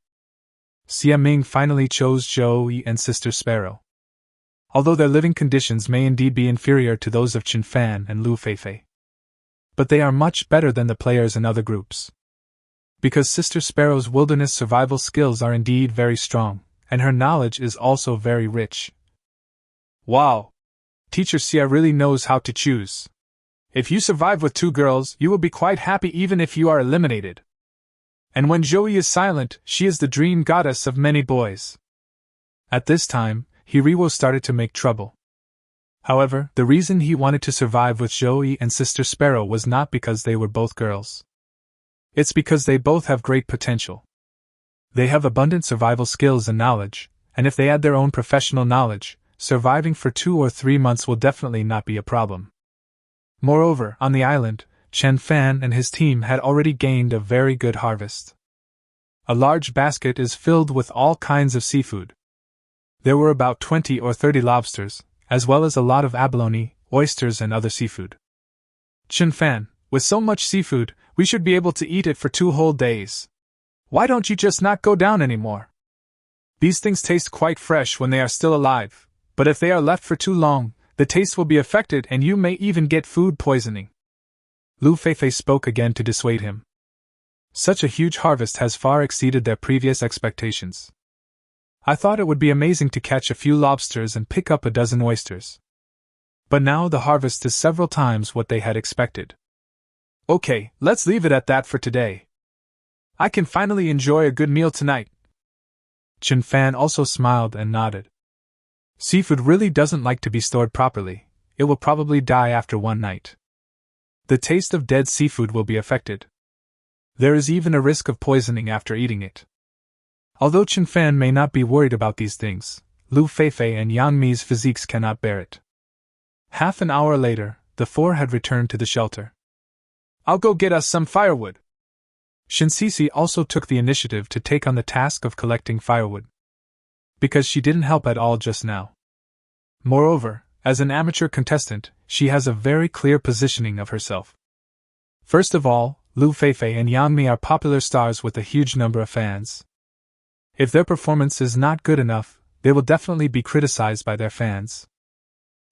Xia Ming finally chose Zoe and Sister Sparrow. Although their living conditions may indeed be inferior to those of Chen Fan and Lu Feifei, but they are much better than the players in other groups. Because Sister Sparrow's wilderness survival skills are indeed very strong, and her knowledge is also very rich. Wow! Teacher Xia really knows how to choose. If you survive with 2 girls, you will be quite happy even if you are eliminated. And when Zoe is silent, she is the dream goddess of many boys. At this time, Hiriwo started to make trouble. However, the reason he wanted to survive with Zoe and Sister Sparrow was not because they were both girls. It's because they both have great potential. They have abundant survival skills and knowledge, and if they add their own professional knowledge, surviving for 2 or 3 months will definitely not be a problem. Moreover, on the island, Chen Fan and his team had already gained a very good harvest. A large basket is filled with all kinds of seafood. There were about 20 or 30 lobsters, as well as a lot of abalone, oysters and other seafood. Chen Fan, with so much seafood, we should be able to eat it for 2 whole days. Why don't you just not go down anymore? These things taste quite fresh when they are still alive, but if they are left for too long, the taste will be affected and you may even get food poisoning. Lu Feifei spoke again to dissuade him. Such a huge harvest has far exceeded their previous expectations. I thought it would be amazing to catch a few lobsters and pick up a dozen oysters. But now the harvest is several times what they had expected. Okay, let's leave it at that for today. I can finally enjoy a good meal tonight. Chen Fan also smiled and nodded. Seafood really doesn't like to be stored properly. It will probably die after 1 night. The taste of dead seafood will be affected. There is even a risk of poisoning after eating it. Although Chen Fan may not be worried about these things, Lu Feifei and Yang Mi's physiques cannot bear it. Half an hour later, the four had returned to the shelter. "I'll go get us some firewood." Shinsisi also took the initiative to take on the task of collecting firewood, because she didn't help at all just now. Moreover, as an amateur contestant, she has a very clear positioning of herself. First of all, Lu Feifei and Yang Mi are popular stars with a huge number of fans. If their performance is not good enough, they will definitely be criticized by their fans.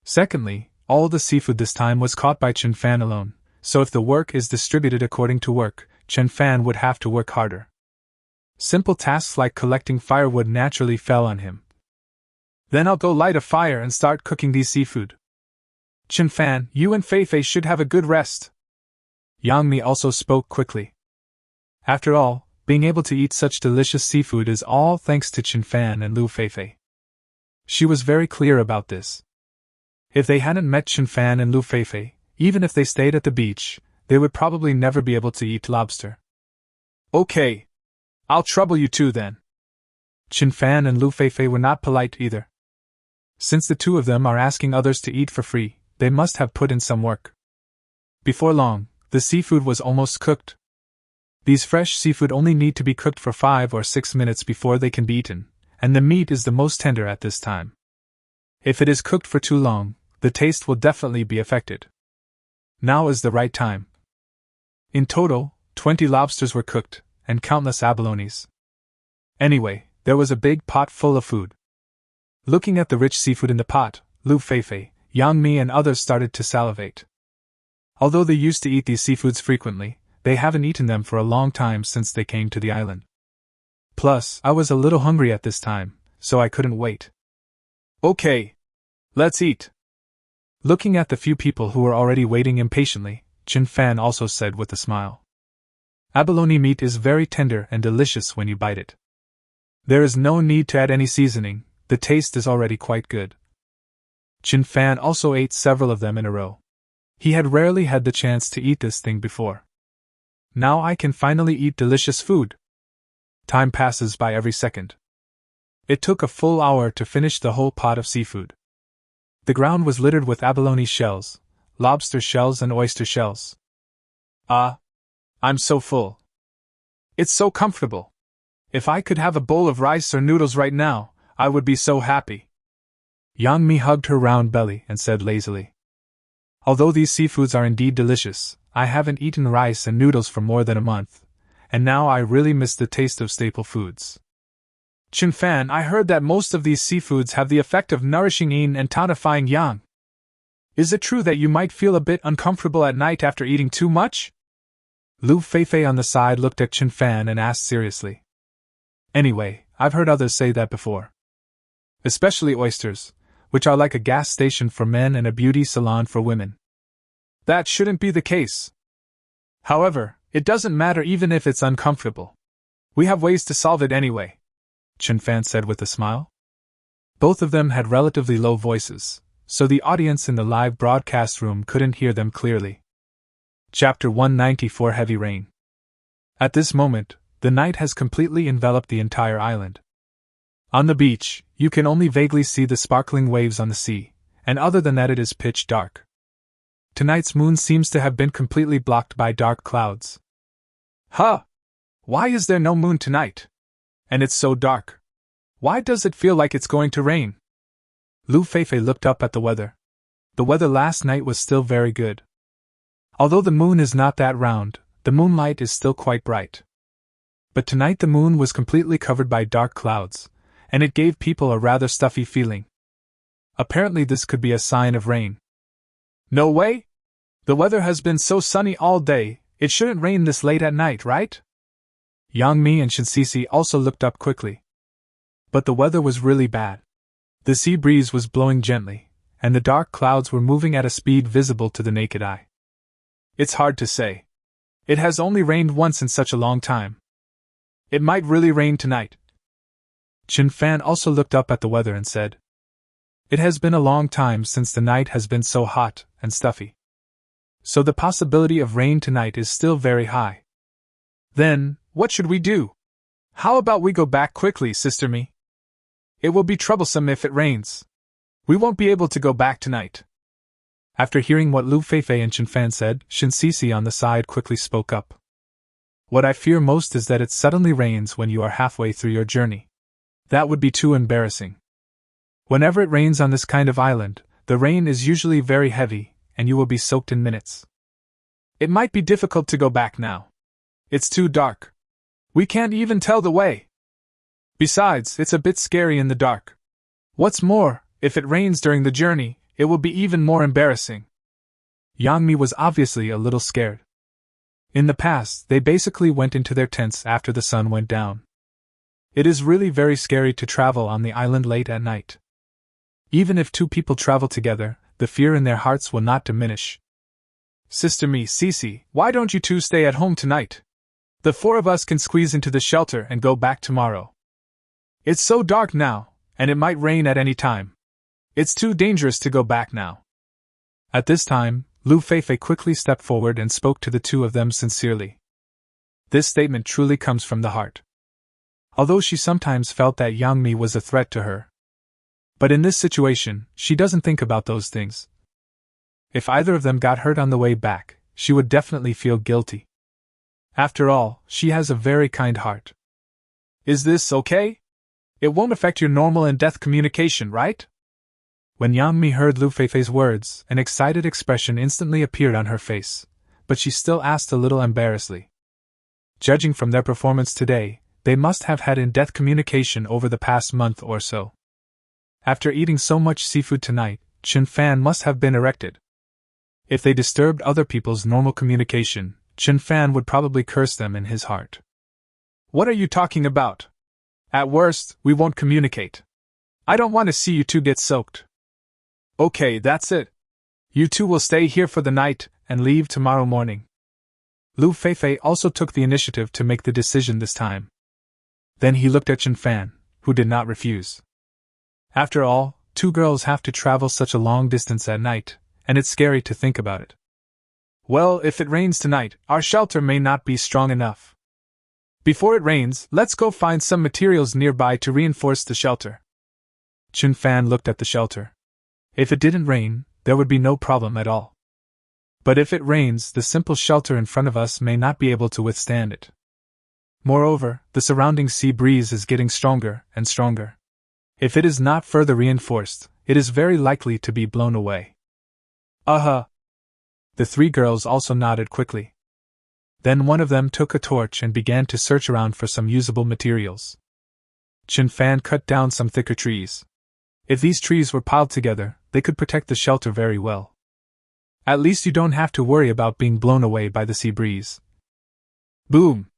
Secondly, all the seafood this time was caught by Chen Fan alone, so if the work is distributed according to work, Chen Fan would have to work harder. Simple tasks like collecting firewood naturally fell on him. "Then I'll go light a fire and start cooking these seafood. Chen Fan, you and Feifei should have a good rest." Yang Mi also spoke quickly. After all, being able to eat such delicious seafood is all thanks to Chen Fan and Lu Feifei. She was very clear about this. If they hadn't met Chen Fan and Lu Feifei, even if they stayed at the beach, they would probably never be able to eat lobster. "Okay. I'll trouble you two then." Chen Fan and Lu Feifei were not polite either. Since the two of them are asking others to eat for free, they must have put in some work. Before long, the seafood was almost cooked. These fresh seafood only need to be cooked for 5 or 6 minutes before they can be eaten, and the meat is the most tender at this time. If it is cooked for too long, the taste will definitely be affected. Now is the right time. In total, 20 lobsters were cooked, and countless abalones. Anyway, there was a big pot full of food. Looking at the rich seafood in the pot, Lu Feifei, Yang Mi and others started to salivate. Although they used to eat these seafoods frequently, they haven't eaten them for a long time since they came to the island. Plus, I was a little hungry at this time, so I couldn't wait. "Okay. Let's eat." Looking at the few people who were already waiting impatiently, Chen Fan also said with a smile, "Abalone meat is very tender and delicious when you bite it. There is no need to add any seasoning, the taste is already quite good." Chen Fan also ate several of them in a row. He had rarely had the chance to eat this thing before. Now I can finally eat delicious food. Time passes by every second. It took a full hour to finish the whole pot of seafood. The ground was littered with abalone shells, lobster shells and oyster shells. I'm so full. It's so comfortable. If I could have a bowl of rice or noodles right now, I would be so happy. Yang Mi hugged her round belly and said lazily, "Although these seafoods are indeed delicious, I haven't eaten rice and noodles for more than a month, and now I really miss the taste of staple foods." "Chen Fan, I heard that most of these seafoods have the effect of nourishing yin and tonifying yang. Is it true that you might feel a bit uncomfortable at night after eating too much?" Lu Feifei on the side looked at Chen Fan and asked seriously. "Anyway, I've heard others say that before. Especially oysters, which are like a gas station for men and a beauty salon for women. That shouldn't be the case. However, it doesn't matter even if it's uncomfortable. We have ways to solve it anyway," Chen Fan said with a smile. Both of them had relatively low voices, so the audience in the live broadcast room couldn't hear them clearly. Chapter 194 Heavy Rain. At this moment, the night has completely enveloped the entire island. On the beach, you can only vaguely see the sparkling waves on the sea, and other than that it is pitch dark. Tonight's moon seems to have been completely blocked by dark clouds. "Huh! Why is there no moon tonight? And it's so dark. Why does it feel like it's going to rain?" Lu Feifei looked up at the weather. The weather last night was still very good. Although the moon is not that round, the moonlight is still quite bright. But tonight the moon was completely covered by dark clouds, and it gave people a rather stuffy feeling. Apparently this could be a sign of rain. "No way! The weather has been so sunny all day, it shouldn't rain this late at night, right?" Yang Mi and Shinsisi also looked up quickly. But the weather was really bad. The sea breeze was blowing gently, and the dark clouds were moving at a speed visible to the naked eye. "It's hard to say. It has only rained once in such a long time. It might really rain tonight." Chen Fan also looked up at the weather and said, "It has been a long time since the night has been so hot and stuffy. So the possibility of rain tonight is still very high." "Then, what should we do? How about we go back quickly, Sister Me? It will be troublesome if it rains. We won't be able to go back tonight. After hearing what Lu Feifei and Chen Fan said, Shin Sisi on the side quickly spoke up. What I fear most is that it suddenly rains when you are halfway through your journey. That would be too embarrassing. Whenever it rains on this kind of island, the rain is usually very heavy, and you will be soaked in minutes. It might be difficult to go back now. It's too dark. We can't even tell the way. Besides, it's a bit scary in the dark. What's more, if it rains during the journey, it will be even more embarrassing. Yang Mi was obviously a little scared. In the past, they basically went into their tents after the sun went down. It is really very scary to travel on the island late at night. Even if two people travel together, the fear in their hearts will not diminish. Sister Me, Sisi, why don't you two stay at home tonight? The four of us can squeeze into the shelter and go back tomorrow. It's so dark now, and it might rain at any time. It's too dangerous to go back now. At this time, Lu Feifei quickly stepped forward and spoke to the two of them sincerely. This statement truly comes from the heart. Although she sometimes felt that Yang Mi was a threat to her. But in this situation, she doesn't think about those things. If either of them got hurt on the way back, she would definitely feel guilty. After all, she has a very kind heart. Is this okay? It won't affect your normal in-depth communication, right? When Yang Mi heard Lu Feifei's words, an excited expression instantly appeared on her face, but she still asked a little embarrassedly. Judging from their performance today, they must have had in-depth communication over the past month or so. After eating so much seafood tonight, Chen Fan must have been erected. If they disturbed other people's normal communication, Chen Fan would probably curse them in his heart. What are you talking about? At worst, we won't communicate. I don't want to see you two get soaked. Okay, that's it. You two will stay here for the night and leave tomorrow morning. Lu Feifei also took the initiative to make the decision this time. Then he looked at Chen Fan, who did not refuse. After all, two girls have to travel such a long distance at night, and it's scary to think about it. Well, if it rains tonight, our shelter may not be strong enough. Before it rains, let's go find some materials nearby to reinforce the shelter. Chen Fan looked at the shelter. If it didn't rain, there would be no problem at all. But if it rains, the simple shelter in front of us may not be able to withstand it. Moreover, the surrounding sea breeze is getting stronger and stronger. If it is not further reinforced, it is very likely to be blown away. The three girls also nodded quickly. Then one of them took a torch and began to search around for some usable materials. Chen Fan cut down some thicker trees. If these trees were piled together, they could protect the shelter very well. At least you don't have to worry about being blown away by the sea breeze. Boom!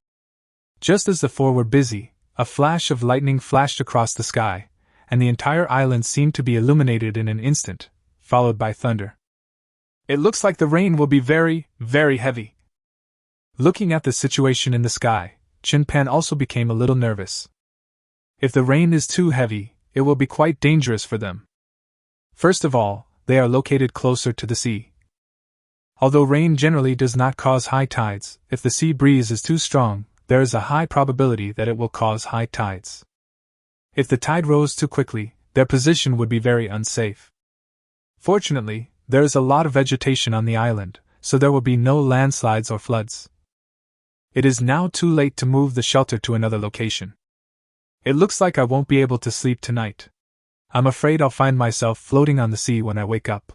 Just as the four were busy, a flash of lightning flashed across the sky, and the entire island seemed to be illuminated in an instant, followed by thunder. It looks like the rain will be very, very heavy. Looking at the situation in the sky, Chen Pan also became a little nervous. If the rain is too heavy, it will be quite dangerous for them. First of all, they are located closer to the sea. Although rain generally does not cause high tides, if the sea breeze is too strong, there is a high probability that it will cause high tides. If the tide rose too quickly, their position would be very unsafe. Fortunately, there is a lot of vegetation on the island, so there will be no landslides or floods. It is now too late to move the shelter to another location. It looks like I won't be able to sleep tonight. I'm afraid I'll find myself floating on the sea when I wake up.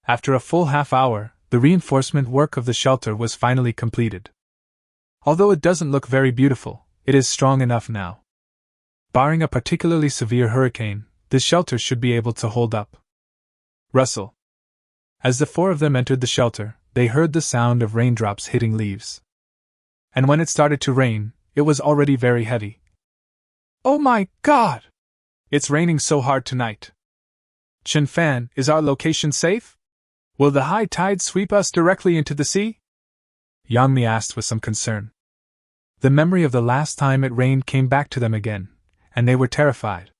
After a full half hour, the reinforcement work of the shelter was finally completed. Although it doesn't look very beautiful, it is strong enough now. Barring a particularly severe hurricane, this shelter should be able to hold up. Rustle. As the four of them entered the shelter, they heard the sound of raindrops hitting leaves. And when it started to rain, it was already very heavy. Oh my God! It's raining so hard tonight. Chen Fan, is our location safe? Will the high tide sweep us directly into the sea? Yang Mi asked with some concern. The memory of the last time it rained came back to them again, and they were terrified.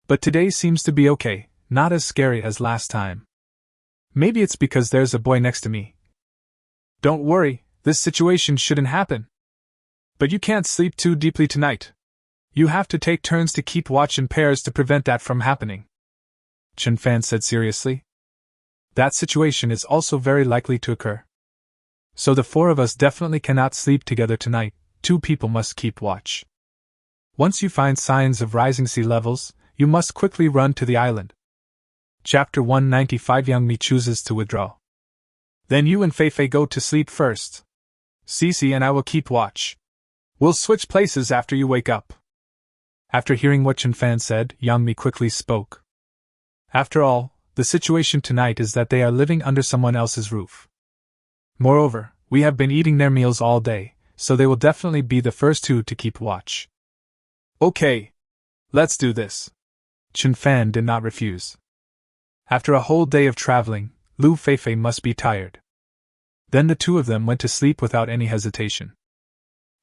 But today seems to be okay, not as scary as last time. Maybe it's because there's a boy next to me. Don't worry, this situation shouldn't happen. But you can't sleep too deeply tonight. You have to take turns to keep watch in pairs to prevent that from happening, Chen Fan said seriously. That situation is also very likely to occur. So the four of us definitely cannot sleep together tonight. 2 people must keep watch. Once you find signs of rising sea levels, you must quickly run to the island. Chapter 195. Young Mi chooses to withdraw. Then you and Feifei go to sleep first. Cici and I will keep watch. We'll switch places after you wake up. After hearing what Chen Fan said, Yang Mi quickly spoke. After all, the situation tonight is that they are living under someone else's roof. Moreover, we have been eating their meals all day, so they will definitely be the first 2 to keep watch. Okay. Let's do this. Chen Fan did not refuse. After a whole day of traveling, Lu Feifei must be tired. Then the 2 of them went to sleep without any hesitation.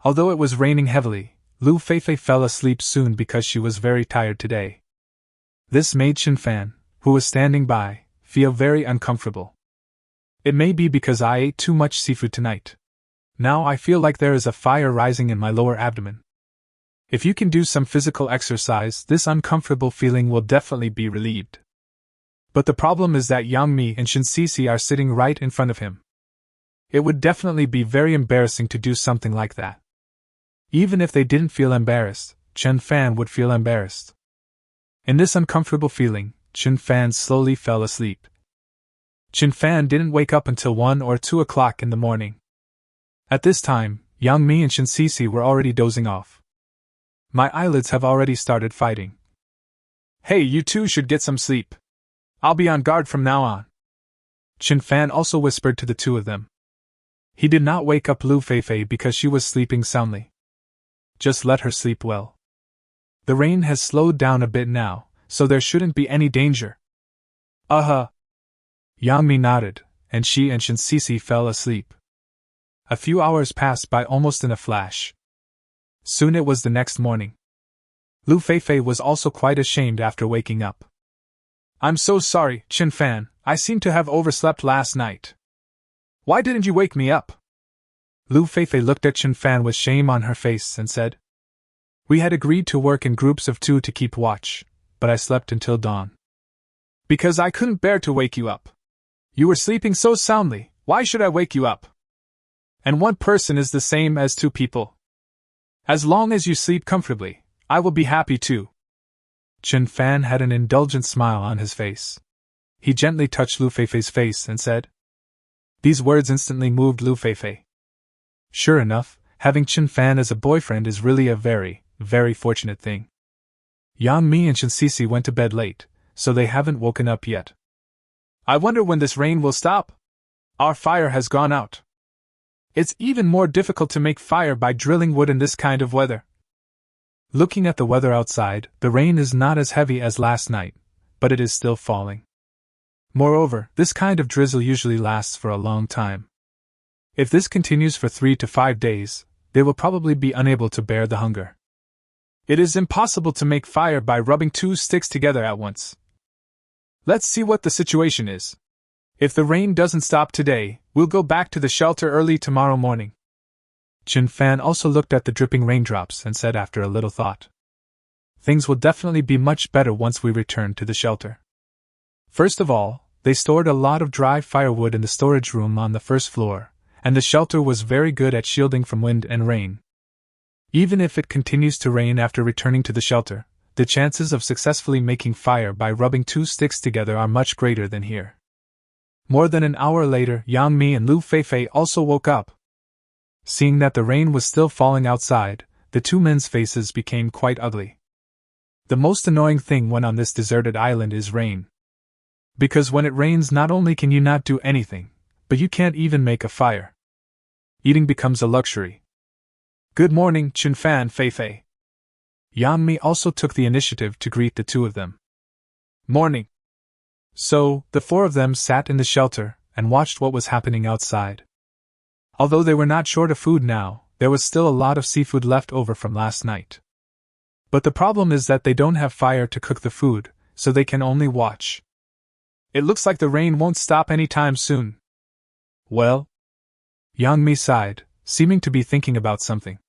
Although it was raining heavily, Lu Feifei fell asleep soon because she was very tired today. This made Chen Fan, who was standing by, feel very uncomfortable. It may be because I ate too much seafood tonight. Now I feel like there is a fire rising in my lower abdomen. If you can do some physical exercise, this uncomfortable feeling will definitely be relieved. But the problem is that Yang Mi and Shin Cici are sitting right in front of him. It would definitely be very embarrassing to do something like that. Even if they didn't feel embarrassed, Chen Fan would feel embarrassed. In this uncomfortable feeling, Chen Fan slowly fell asleep. Chen Fan didn't wake up until 1 or 2 o'clock in the morning. At this time, Yang Mi and Shin Cici were already dozing off. My eyelids have already started fighting. Hey, you 2 should get some sleep. I'll be on guard from now on. Chen Fan also whispered to the 2 of them. He did not wake up Lu Feifei because she was sleeping soundly. Just let her sleep well. The rain has slowed down a bit now, so there shouldn't be any danger. Yang Mi nodded, and she and Shin Cici fell asleep. A few hours passed by almost in a flash. Soon it was the next morning. Lu Feifei was also quite ashamed after waking up. I'm so sorry, Chen Fan, I seem to have overslept last night. Why didn't you wake me up? Lu Feifei looked at Chen Fan with shame on her face and said, We had agreed to work in groups of 2 to keep watch, but I slept until dawn. Because I couldn't bear to wake you up. You were sleeping so soundly, why should I wake you up? And 1 person is the same as 2 people. As long as you sleep comfortably, I will be happy too. Chen Fan had an indulgent smile on his face. He gently touched Lu Feifei's face and said. These words instantly moved Lu Feifei. Sure enough, having Chen Fan as a boyfriend is really a very, very fortunate thing. Yang Mi and Shin Cici went to bed late, so they haven't woken up yet. I wonder when this rain will stop. Our fire has gone out. It's even more difficult to make fire by drilling wood in this kind of weather. Looking at the weather outside, the rain is not as heavy as last night, but it is still falling. Moreover, this kind of drizzle usually lasts for a long time. If this continues for 3 to 5 days, they will probably be unable to bear the hunger. It is impossible to make fire by rubbing 2 sticks together at once. Let's see what the situation is. If the rain doesn't stop today, we'll go back to the shelter early tomorrow morning. Chen Fan also looked at the dripping raindrops and said after a little thought. Things will definitely be much better once we return to the shelter. First of all, they stored a lot of dry firewood in the storage room on the first floor, and the shelter was very good at shielding from wind and rain. Even if it continues to rain after returning to the shelter, the chances of successfully making fire by rubbing 2 sticks together are much greater than here. More than an hour later, Yang Mi and Lu Feifei also woke up. Seeing that the rain was still falling outside, the 2 men's faces became quite ugly. The most annoying thing when on this deserted island is rain. Because when it rains, not only can you not do anything, but you can't even make a fire. Eating becomes a luxury. Good morning, Chen Fan, Feifei. Yang Mi also took the initiative to greet the 2 of them. Morning. So, the 4 of them sat in the shelter and watched what was happening outside. Although they were not short of food now, there was still a lot of seafood left over from last night. But the problem is that they don't have fire to cook the food, so they can only watch. It looks like the rain won't stop anytime soon. Well? Yang Mi sighed, seeming to be thinking about something.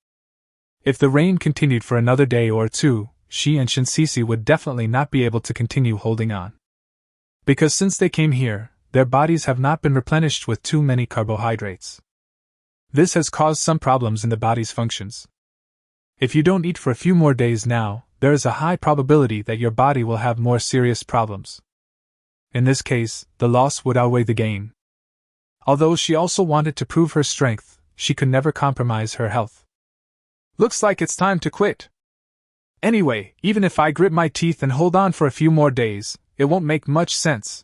If the rain continued for another day or two, she and Shinsisi would definitely not be able to continue holding on. Because since they came here, their bodies have not been replenished with too many carbohydrates. This has caused some problems in the body's functions. If you don't eat for a few more days now, there is a high probability that your body will have more serious problems. In this case, the loss would outweigh the gain. Although she also wanted to prove her strength, she could never compromise her health. Looks like it's time to quit. Anyway, even if I grit my teeth and hold on for a few more days, it won't make much sense.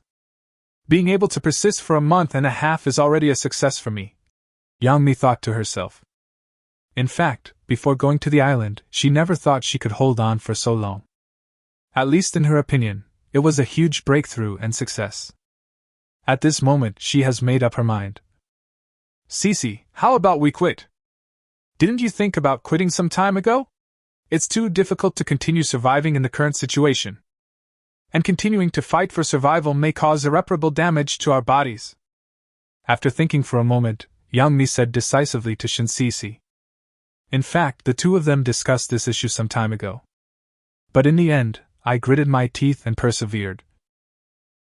Being able to persist for a month and a half is already a success for me, Yang Mi thought to herself. In fact, before going to the island, she never thought she could hold on for so long. At least in her opinion, it was a huge breakthrough and success. At this moment, she has made up her mind. Cece, how about we quit? Didn't you think about quitting some time ago? It's too difficult to continue surviving in the current situation. And continuing to fight for survival may cause irreparable damage to our bodies. After thinking for a moment, Yang Mi said decisively to Shinsisi. In fact, the two of them discussed this issue some time ago. But in the end, I gritted my teeth and persevered.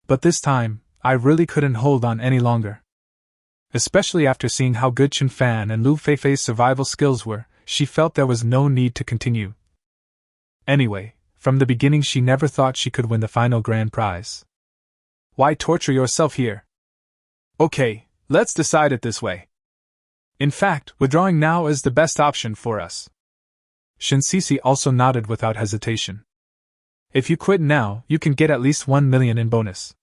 But this time, I really couldn't hold on any longer. Especially after seeing how good Chen Fan and Lu Feifei's survival skills were, she felt there was no need to continue. Anyway, from the beginning she never thought she could win the final grand prize. Why torture yourself here? Okay, let's decide it this way. In fact, withdrawing now is the best option for us. Shinsisi also nodded without hesitation. If you quit now, you can get at least 1 million in bonus.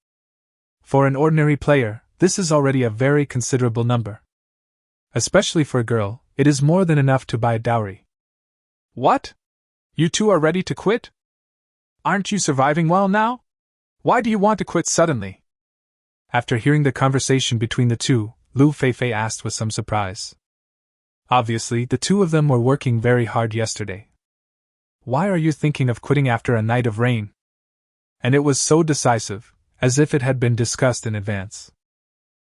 For an ordinary player, this is already a very considerable number. Especially for a girl, it is more than enough to buy a dowry. What? You two are ready to quit? Aren't you surviving well now? Why do you want to quit suddenly? After hearing the conversation between the two, Lu Feifei asked with some surprise. Obviously, the two of them were working very hard yesterday. Why are you thinking of quitting after a night of rain? And it was so decisive, as if it had been discussed in advance.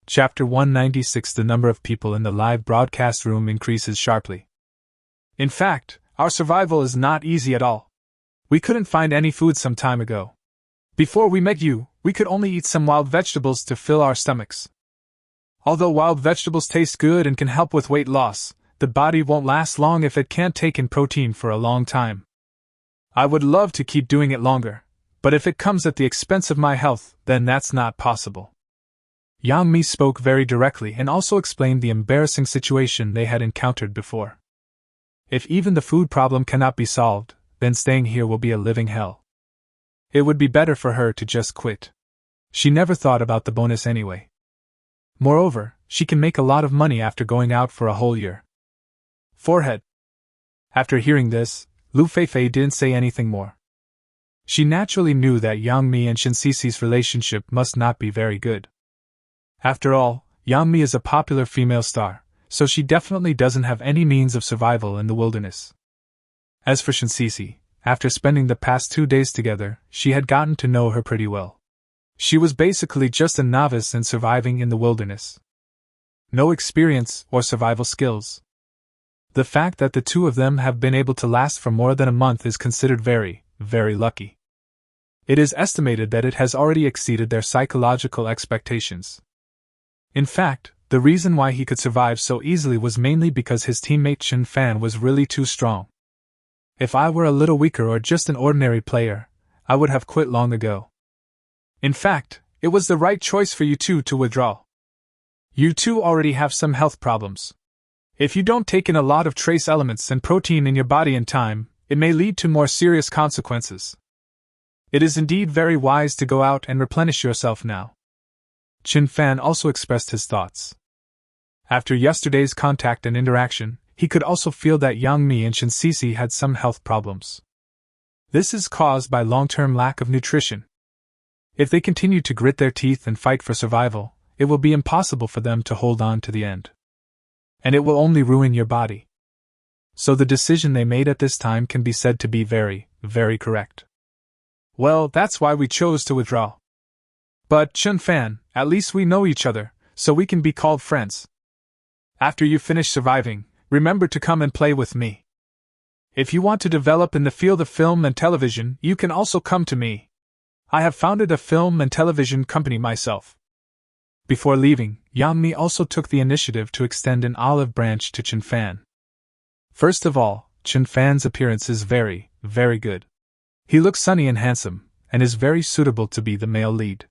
Chapter 196. The number of people in the live broadcast room increases sharply. In fact, our survival is not easy at all. We couldn't find any food some time ago. Before we met you, we could only eat some wild vegetables to fill our stomachs. Although wild vegetables taste good and can help with weight loss, the body won't last long if it can't take in protein for a long time. I would love to keep doing it longer, but if it comes at the expense of my health, then that's not possible. Yang Mi spoke very directly and also explained the embarrassing situation they had encountered before. If even the food problem cannot be solved, then staying here will be a living hell. It would be better for her to just quit. She never thought about the bonus anyway. Moreover, she can make a lot of money after going out for a whole year. Forehead. After hearing this, Lu Feifei didn't say anything more. She naturally knew that Yang Mi and Shinsisi's relationship must not be very good. After all, Yang Mi is a popular female star, so she definitely doesn't have any means of survival in the wilderness. As for Shinsisi, after spending the past 2 days together, she had gotten to know her pretty well. She was basically just a novice in surviving in the wilderness. No experience or survival skills. The fact that the two of them have been able to last for more than a month is considered very, very lucky. It is estimated that it has already exceeded their psychological expectations. In fact, the reason why he could survive so easily was mainly because his teammate Chen Fan was really too strong. If I were a little weaker or just an ordinary player, I would have quit long ago. In fact, it was the right choice for you two to withdraw. You two already have some health problems. If you don't take in a lot of trace elements and protein in your body in time, it may lead to more serious consequences. It is indeed very wise to go out and replenish yourself now. Chen Fan also expressed his thoughts. After yesterday's contact and interaction, he could also feel that Yang Mi and Shinsisi had some health problems. This is caused by long-term lack of nutrition. If they continue to grit their teeth and fight for survival, it will be impossible for them to hold on to the end. And it will only ruin your body. So the decision they made at this time can be said to be very, very correct. Well, that's why we chose to withdraw. But, Chen Fan, at least we know each other, so we can be called friends. After you finish surviving, remember to come and play with me. If you want to develop in the field of film and television, you can also come to me. I have founded a film and television company myself. Before leaving, Yang Mi also took the initiative to extend an olive branch to Chen Fan. First of all, Chen Fan's appearance is very, very good. He looks sunny and handsome, and is very suitable to be the male lead.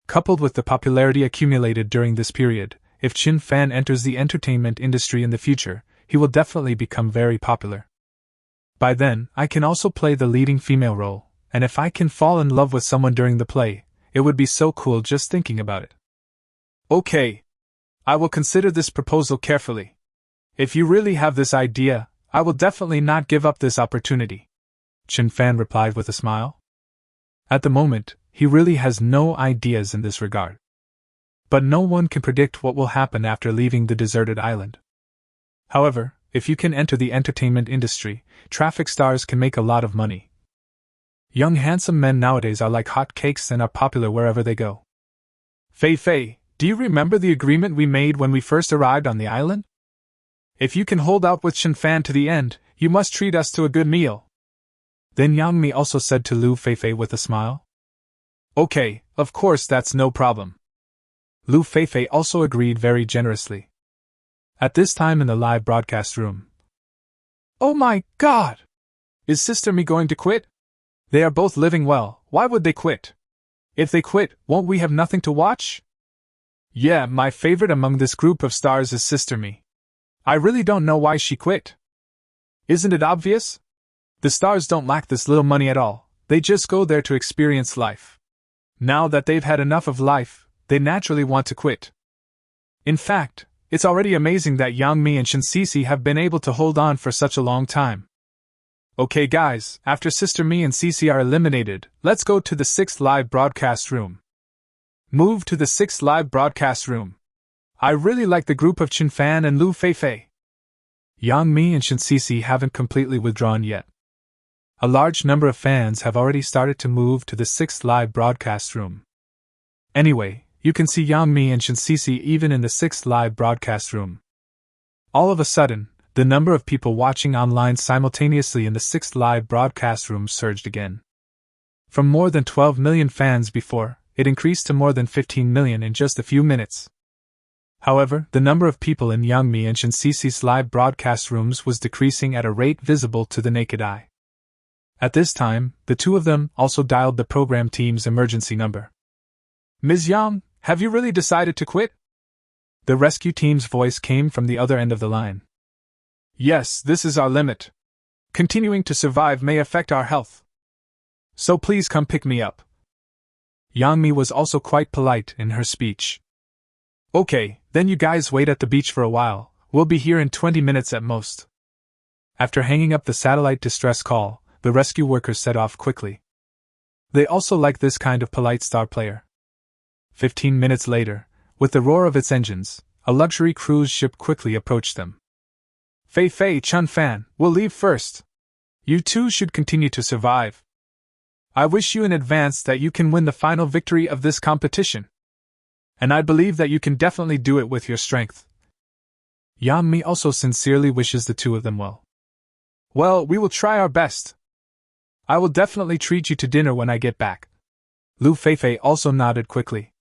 Coupled with the popularity accumulated during this period, if Chen Fan enters the entertainment industry in the future, he will definitely become very popular. By then, I can also play the leading female role, and if I can fall in love with someone during the play, it would be so cool just thinking about it. Okay. I will consider this proposal carefully. If you really have this idea, I will definitely not give up this opportunity, Chen Fan replied with a smile. At the moment, he really has no ideas in this regard. But no one can predict what will happen after leaving the deserted island. However, if you can enter the entertainment industry, traffic stars can make a lot of money. Young handsome men nowadays are like hot cakes and are popular wherever they go. Fei Fei, do you remember the agreement we made when we first arrived on the island? If you can hold out with Chen Fan to the end, you must treat us to a good meal. Then Yang Mi also said to Lu Feifei with a smile. Okay, of course that's no problem. Lu Feifei also agreed very generously. At this time in the live broadcast room. Oh my God! Is Sister Mi going to quit? They are both living well, why would they quit? If they quit, won't we have nothing to watch? Yeah, my favorite among this group of stars is Sister Mi. I really don't know why she quit. Isn't it obvious? The stars don't lack this little money at all, they just go there to experience life. Now that they've had enough of life, they naturally want to quit. In fact, it's already amazing that Yang Mi and Shen Sisi have been able to hold on for such a long time. Okay guys, after Sister Mi and Sisi are eliminated, let's go to the 6th live broadcast room. Move to the 6th live broadcast room. I really like the group of Chen Fan and Lu Feifei. Yang Mi and Shen Sisi haven't completely withdrawn yet. A large number of fans have already started to move to the 6th live broadcast room. Anyway, you can see Yang Mi and Shen Sisi even in the 6th live broadcast room. All of a sudden, the number of people watching online simultaneously in the 6th live broadcast room surged again. From more than 12 million fans before, it increased to more than 15 million in just a few minutes. However, the number of people in Yang Mi and Shen Sisi's live broadcast rooms was decreasing at a rate visible to the naked eye. At this time, the two of them also dialed the program team's emergency number. Ms. Yang, have you really decided to quit? The rescue team's voice came from the other end of the line. Yes, this is our limit. Continuing to survive may affect our health. So please come pick me up. Yang Mi was also quite polite in her speech. Okay, then you guys wait at the beach for a while, we'll be here in 20 minutes at most. After hanging up the satellite distress call, the rescue workers set off quickly. They also like this kind of polite star player. 15 minutes later, with the roar of its engines, a luxury cruise ship quickly approached them. Fei Fei, Chen Fan, we'll leave first. You two should continue to survive. I wish you in advance that you can win the final victory of this competition. And I believe that you can definitely do it with your strength. Yang Mi also sincerely wishes the two of them well. Well, we will try our best. I will definitely treat you to dinner when I get back. Lu Feifei also nodded quickly.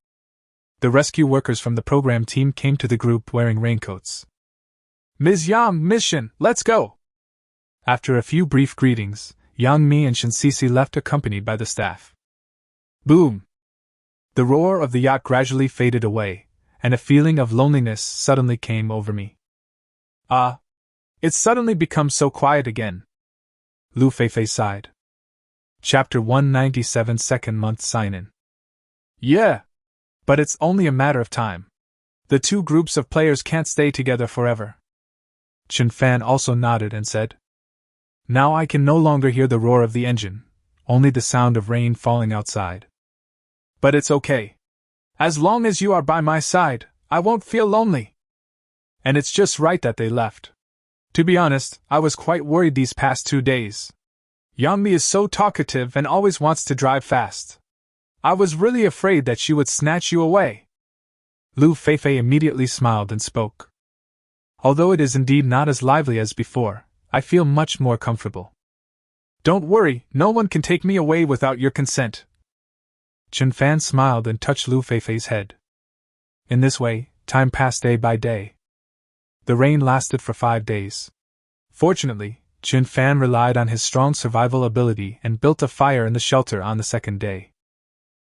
The rescue workers from the program team came to the group wearing raincoats. Ms. Yang, Ms. Shen, let's go! After a few brief greetings, Yang Mi and Shen Sisi left accompanied by the staff. Boom! The roar of the yacht gradually faded away, and a feeling of loneliness suddenly came over me. It's suddenly become so quiet again. Lu Feifei sighed. Chapter 197 Second Month Sign-In. Yeah! But it's only a matter of time. The two groups of players can't stay together forever. Chen Fan also nodded and said, Now I can no longer hear the roar of the engine, only the sound of rain falling outside. But it's okay. As long as you are by my side, I won't feel lonely. And it's just right that they left. To be honest, I was quite worried these past 2 days. Yang Mi is so talkative and always wants to drive fast. I was really afraid that she would snatch you away. Lu Feifei immediately smiled and spoke. Although it is indeed not as lively as before, I feel much more comfortable. Don't worry, no one can take me away without your consent. Chen Fan smiled and touched Lu Feifei's head. In this way, time passed day by day. The rain lasted for 5 days. Fortunately, Chen Fan relied on his strong survival ability and built a fire in the shelter on the second day.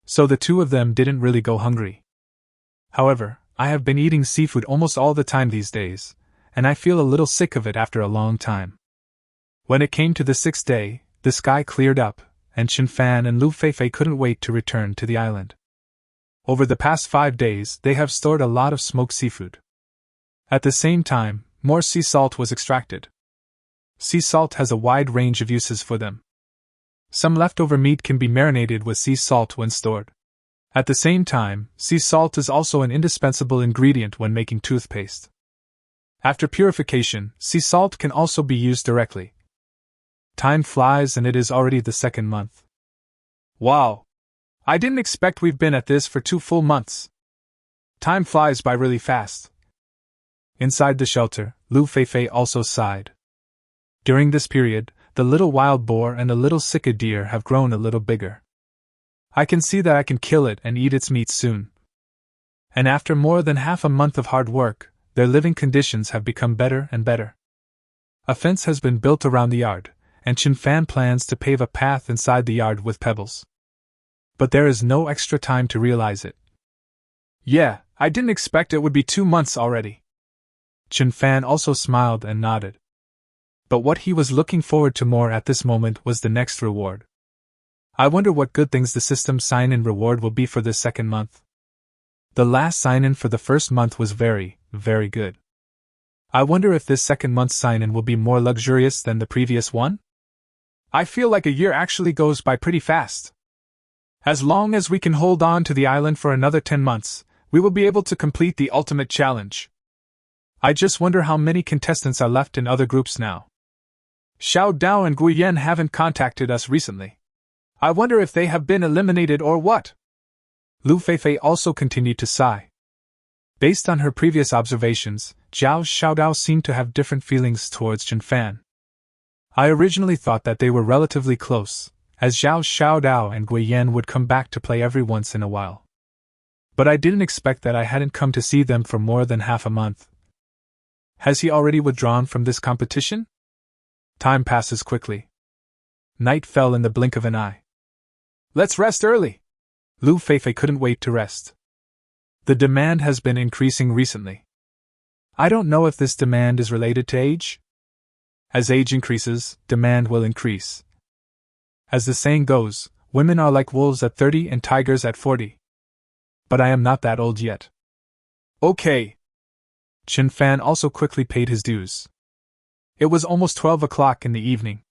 So the two of them didn't really go hungry. However, I have been eating seafood almost all the time these days, and I feel a little sick of it after a long time. When it came to the 6th day, the sky cleared up, and Chen Fan and Lu Feifei couldn't wait to return to the island. Over the past 5 days, they have stored a lot of smoked seafood. At the same time, more sea salt was extracted. Sea salt has a wide range of uses for them. Some leftover meat can be marinated with sea salt when stored. At the same time, sea salt is also an indispensable ingredient when making toothpaste. After purification, sea salt can also be used directly. Time flies and it is already the 2nd month. Wow! I didn't expect we've been at this for 2 full months. Time flies by really fast. Inside the shelter, Lu Feifei also sighed. During this period, the little wild boar and the little sika deer have grown a little bigger. I can see that I can kill it and eat its meat soon. And after more than half a month of hard work, their living conditions have become better and better. A fence has been built around the yard, and Chen Fan plans to pave a path inside the yard with pebbles. But there is no extra time to realize it. Yeah, I didn't expect it would be 2 months already. Chen Fan also smiled and nodded. But what he was looking forward to more at this moment was the next reward. I wonder what good things the system's sign-in reward will be for this 2nd month. The last sign-in for the 1st month was very, very good. I wonder if this 2nd month's sign-in will be more luxurious than the previous one? I feel like a year actually goes by pretty fast. As long as we can hold on to the island for another 10 months, we will be able to complete the ultimate challenge. I just wonder how many contestants are left in other groups now. Xiao Dao and Guiyan haven't contacted us recently. I wonder if they have been eliminated or what? Lu Feifei also continued to sigh. Based on her previous observations, Zhao Xiaodao seemed to have different feelings towards Chen Fan. I originally thought that they were relatively close, as Zhao Xiaodao and Guiyan would come back to play every once in a while. But I didn't expect that I hadn't come to see them for more than half a month. Has he already withdrawn from this competition? Time passes quickly. Night fell in the blink of an eye. Let's rest early! Lu Feifei couldn't wait to rest. The demand has been increasing recently. I don't know if this demand is related to age. As age increases, demand will increase. As the saying goes, women are like wolves at 30 and tigers at 40. But I am not that old yet. Okay. Chen Fan also quickly paid his dues. It was almost 12 o'clock in the evening.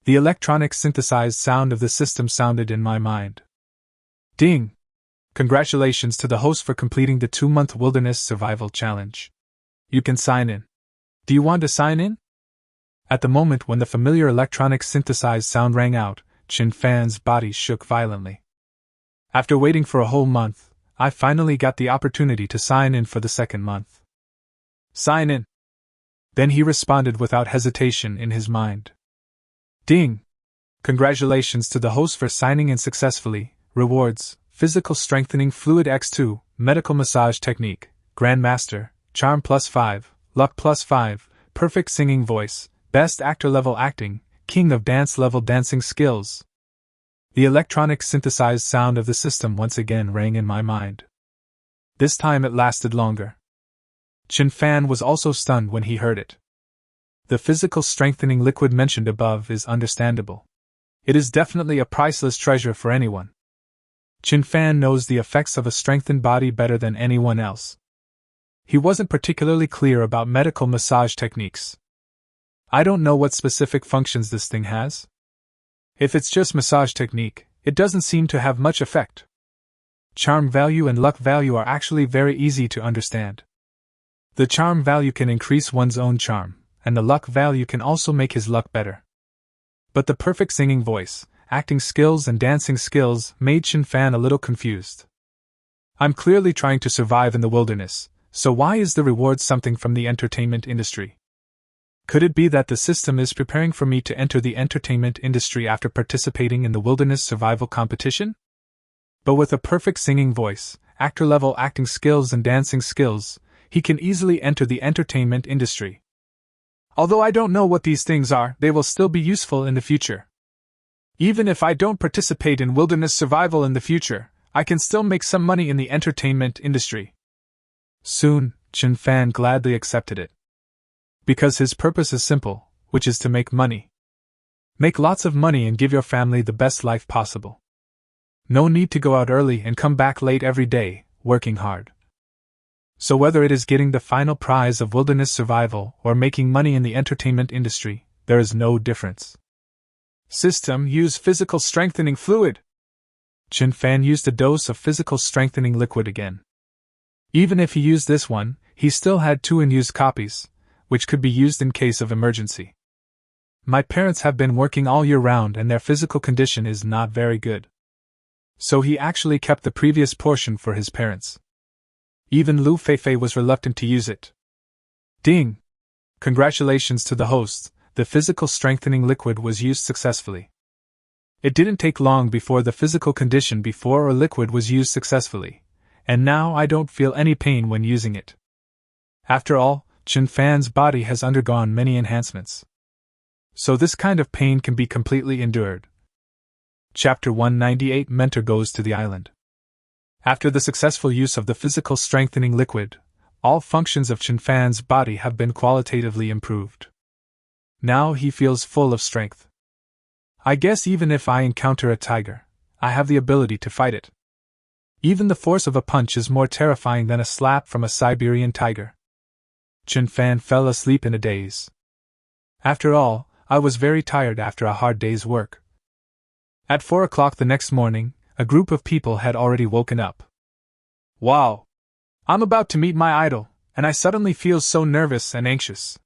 The electronic synthesized sound of the system sounded in my mind. Ding! Congratulations to the host for completing the 2-month Wilderness Survival Challenge. You can sign in. Do you want to sign in? At the moment when the familiar electronic synthesized sound rang out, Chen Fan's body shook violently. After waiting for a whole month, I finally got the opportunity to sign in for the 2nd month. Sign in. Then he responded without hesitation in his mind. Ding! Congratulations to the host for signing in successfully. Rewards: Physical Strengthening Fluid X2, Medical Massage Technique, Grandmaster, Charm +5, Luck +5, Perfect Singing Voice, Best Actor Level Acting, King of Dance Level Dancing Skills. The electronic synthesized sound of the system once again rang in my mind. This time it lasted longer. Chen Fan was also stunned when he heard it. The physical strengthening liquid mentioned above is understandable. It is definitely a priceless treasure for anyone. Chen Fan knows the effects of a strengthened body better than anyone else. He wasn't particularly clear about medical massage techniques. I don't know what specific functions this thing has. If it's just massage technique, it doesn't seem to have much effect. Charm value and luck value are actually very easy to understand. The charm value can increase one's own charm, and the luck value can also make his luck better. But the perfect singing voice, acting skills and dancing skills made Chen Fan a little confused. I'm clearly trying to survive in the wilderness, so why is the reward something from the entertainment industry? Could it be that the system is preparing for me to enter the entertainment industry after participating in the wilderness survival competition? But with a perfect singing voice, actor-level acting skills and dancing skills, he can easily enter the entertainment industry. Although I don't know what these things are, they will still be useful in the future. Even if I don't participate in wilderness survival in the future, I can still make some money in the entertainment industry. Soon, Chen Fan gladly accepted it. Because his purpose is simple, which is to make money. Make lots of money and give your family the best life possible. No need to go out early and come back late every day, working hard. So whether it is getting the final prize of wilderness survival or making money in the entertainment industry, there is no difference. System, use physical strengthening fluid. Chen Fan used a dose of physical strengthening liquid again. Even if he used this one, he still had 2 unused copies, which could be used in case of emergency. My parents have been working all year round and their physical condition is not very good. So he actually kept the previous portion for his parents. Even Lu Feifei was reluctant to use it. Ding! Congratulations to the host, the physical strengthening liquid was used successfully. It didn't take long before the physical condition before or liquid was used successfully, and now I don't feel any pain when using it. After all, Chen Fan's body has undergone many enhancements. So this kind of pain can be completely endured. Chapter 198 Mentor Goes to the Island. After the successful use of the physical strengthening liquid, all functions of Chen Fan's body have been qualitatively improved. Now he feels full of strength. I guess even if I encounter a tiger, I have the ability to fight it. Even the force of a punch is more terrifying than a slap from a Siberian tiger. Chen Fan fell asleep in a daze. After all, I was very tired after a hard day's work. At 4 o'clock the next morning, a group of people had already woken up. Wow! I'm about to meet my idol, and I suddenly feel so nervous and anxious.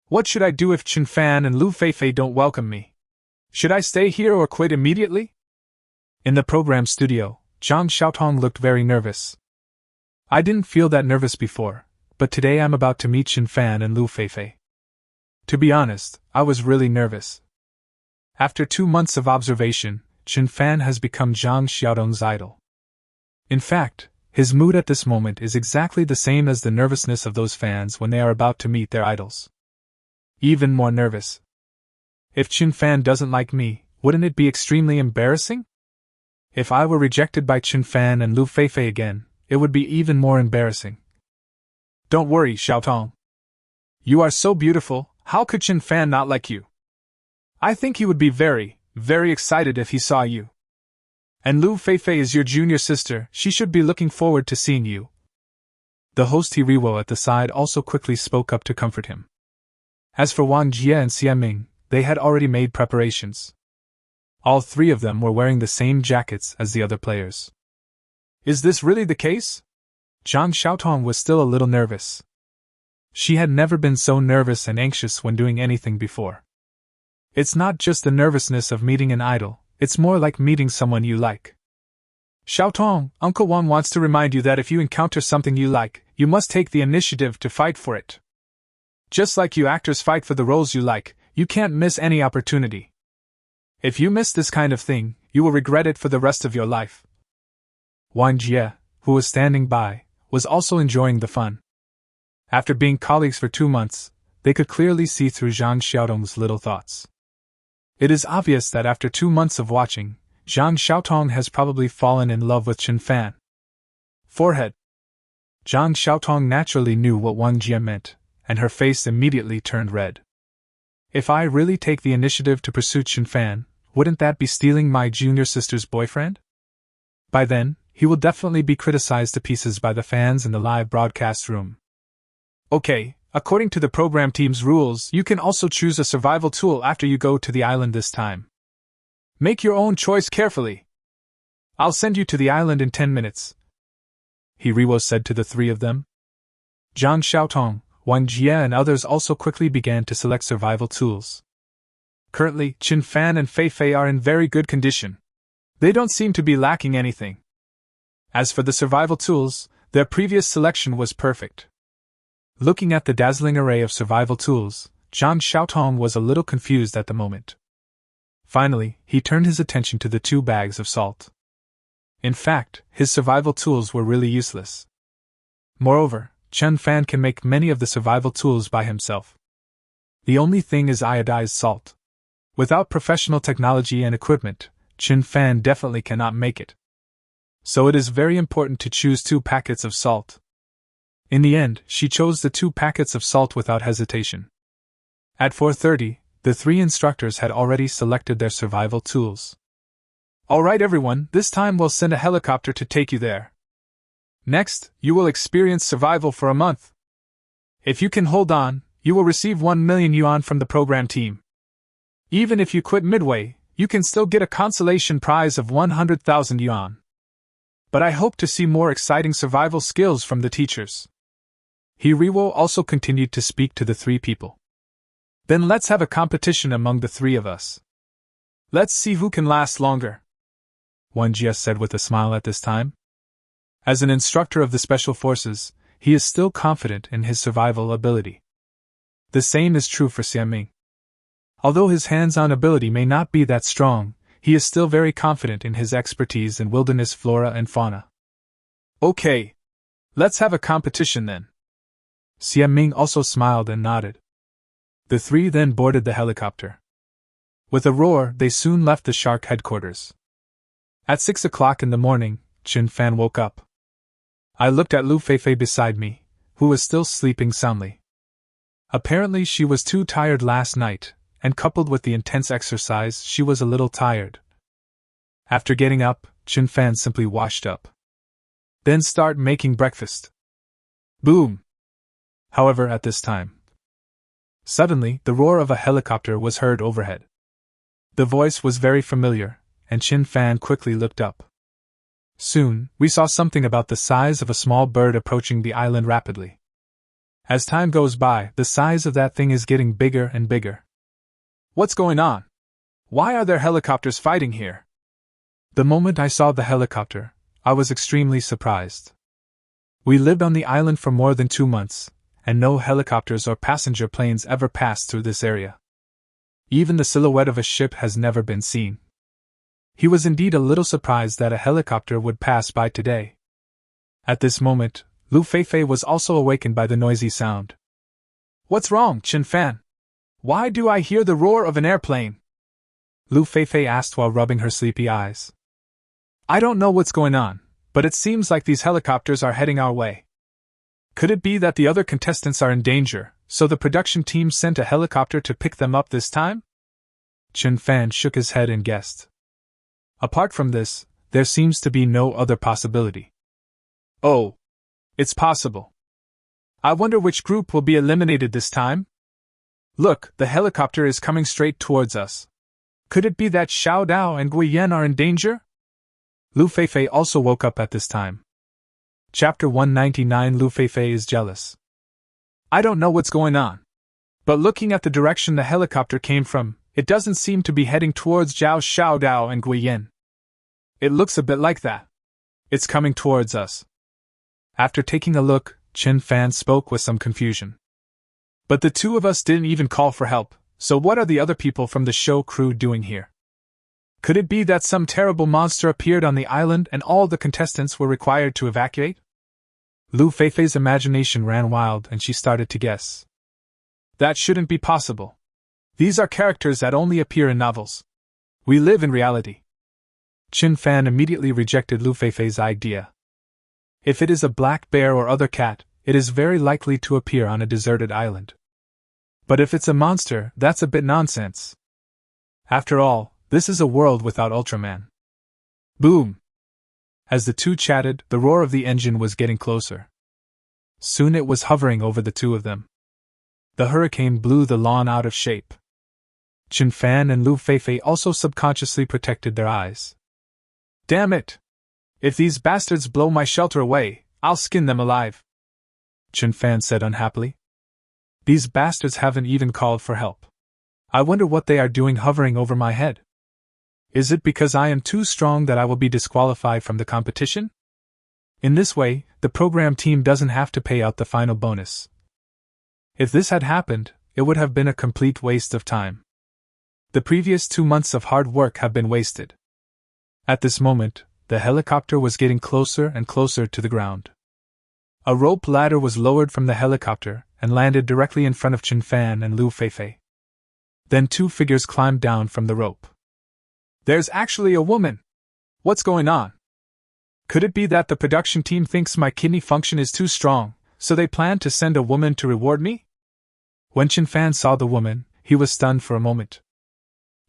What should I do if Chen Fan and Lu Feifei don't welcome me? Should I stay here or quit immediately? In the program studio, Zhang Xiaotong looked very nervous. I didn't feel that nervous before, but today I'm about to meet Chen Fan and Lu Feifei. To be honest, I was really nervous. After 2 months of observation, Chen Fan has become Zhang Xiaotong's idol. In fact, his mood at this moment is exactly the same as the nervousness of those fans when they are about to meet their idols. Even more nervous. If Chen Fan doesn't like me, wouldn't it be extremely embarrassing? If I were rejected by Chen Fan and Lu Feifei again, it would be even more embarrassing. Don't worry, Xiaotong. You are so beautiful, how could Chen Fan not like you? I think he would be very, very excited if he saw you. And Lu Feifei is your junior sister, she should be looking forward to seeing you. The host Hiriwo at the side also quickly spoke up to comfort him. As for Wang Jie and Xiaming, they had already made preparations. All 3 of them were wearing the same jackets as the other players. Is this really the case? Zhang Xiaotong was still a little nervous. She had never been so nervous and anxious when doing anything before. It's not just the nervousness of meeting an idol, it's more like meeting someone you like. Xiaotong, Uncle Wang wants to remind you that if you encounter something you like, you must take the initiative to fight for it. Just like you actors fight for the roles you like, you can't miss any opportunity. If you miss this kind of thing, you will regret it for the rest of your life. Wang Jie, who was standing by, was also enjoying the fun. After being colleagues for 2 months, they could clearly see through Zhang Xiaotong's little thoughts. It is obvious that after 2 months of watching, Zhang Xiaotong has probably fallen in love with Chen Fan. Forehead. Zhang Xiaotong naturally knew what Wang Jie meant, and her face immediately turned red. If I really take the initiative to pursue Chen Fan, wouldn't that be stealing my junior sister's boyfriend? By then, he will definitely be criticized to pieces by the fans in the live broadcast room. Okay, according to the program team's rules, you can also choose a survival tool after you go to the island this time. Make your own choice carefully. I'll send you to the island in 10 minutes. Hiriwo said to the 3 of them. Zhang Xiaotong, Wang Jie and others also quickly began to select survival tools. Currently, Chen Fan and Feifei are in very good condition. They don't seem to be lacking anything. As for the survival tools, their previous selection was perfect. Looking at the dazzling array of survival tools, Zhang Xiaotong was a little confused at the moment. Finally, he turned his attention to the 2 bags of salt. In fact, his survival tools were really useless. Moreover, Chen Fan can make many of the survival tools by himself. The only thing is iodized salt. Without professional technology and equipment, Chen Fan definitely cannot make it. So it is very important to choose 2 packets of salt. In the end, she chose the 2 packets of salt without hesitation. At 4:30, the 3 instructors had already selected their survival tools. Alright everyone, this time we'll send a helicopter to take you there. Next, you will experience survival for a month. If you can hold on, you will receive 1 million yuan from the program team. Even if you quit midway, you can still get a consolation prize of 100,000 yuan. But I hope to see more exciting survival skills from the teachers. Hiriwo also continued to speak to the 3 people. Then let's have a competition among the 3 of us. Let's see who can last longer. Wang Jia said with a smile at this time. As an instructor of the Special Forces, he is still confident in his survival ability. The same is true for Xianming. Although his hands-on ability may not be that strong, he is still very confident in his expertise in wilderness flora and fauna. Okay. Let's have a competition then. Xianming also smiled and nodded. The 3 then boarded the helicopter. With a roar, they soon left the shark headquarters. At 6 o'clock in the morning, Chen Fan woke up. I looked at Lu Feifei beside me, who was still sleeping soundly. Apparently she was too tired last night, and coupled with the intense exercise, she was a little tired. After getting up, Chen Fan simply washed up. Then start making breakfast. Boom! However, at this time, suddenly the roar of a helicopter was heard overhead. The voice was very familiar, and Chen Fan quickly looked up. Soon, we saw something about the size of a small bird approaching the island rapidly. As time goes by, the size of that thing is getting bigger and bigger. What's going on? Why are there helicopters fighting here? The moment I saw the helicopter, I was extremely surprised. We lived on the island for more than 2 months, and no helicopters or passenger planes ever passed through this area. Even the silhouette of a ship has never been seen. He was indeed a little surprised that a helicopter would pass by today. At this moment, Lu Feifei was also awakened by the noisy sound. What's wrong, Chen Fan? Why do I hear the roar of an airplane? Lu Feifei asked while rubbing her sleepy eyes. I don't know what's going on, but it seems like these helicopters are heading our way. Could it be that the other contestants are in danger, so the production team sent a helicopter to pick them up this time? Chen Fan shook his head and guessed. Apart from this, there seems to be no other possibility. Oh, it's possible. I wonder which group will be eliminated this time? Look, the helicopter is coming straight towards us. Could it be that Xiao Dao and Gui Yan are in danger? Lu Feifei also woke up at this time. Chapter 199. Lu Feifei is jealous. I don't know what's going on. But looking at the direction the helicopter came from, it doesn't seem to be heading towards Xiao Dao and Gui Yan. It looks a bit like that. It's coming towards us. After taking a look, Chen Fan spoke with some confusion. But the 2 of us didn't even call for help, so what are the other people from the show crew doing here? Could it be that some terrible monster appeared on the island and all the contestants were required to evacuate? Lu Feifei's imagination ran wild and she started to guess. That shouldn't be possible. These are characters that only appear in novels. We live in reality. Chen Fan immediately rejected Lu Feifei's idea. If it is a black bear or other cat, it is very likely to appear on a deserted island. But if it's a monster, that's a bit nonsense. After all, this is a world without Ultraman. Boom! As the 2 chatted, the roar of the engine was getting closer. Soon it was hovering over the 2 of them. The hurricane blew the lawn out of shape. Chen Fan and Lu Feifei also subconsciously protected their eyes. Damn it! If these bastards blow my shelter away, I'll skin them alive. Chen Fan said unhappily. These bastards haven't even called for help. I wonder what they are doing hovering over my head. Is it because I am too strong that I will be disqualified from the competition? In this way, the program team doesn't have to pay out the final bonus. If this had happened, it would have been a complete waste of time. The previous 2 months of hard work have been wasted. At this moment, the helicopter was getting closer and closer to the ground. A rope ladder was lowered from the helicopter and landed directly in front of Chen Fan and Lu Feifei. Then 2 figures climbed down from the rope. There's actually a woman! What's going on? Could it be that the production team thinks my kidney function is too strong, so they plan to send a woman to reward me? When Chen Fan saw the woman, he was stunned for a moment.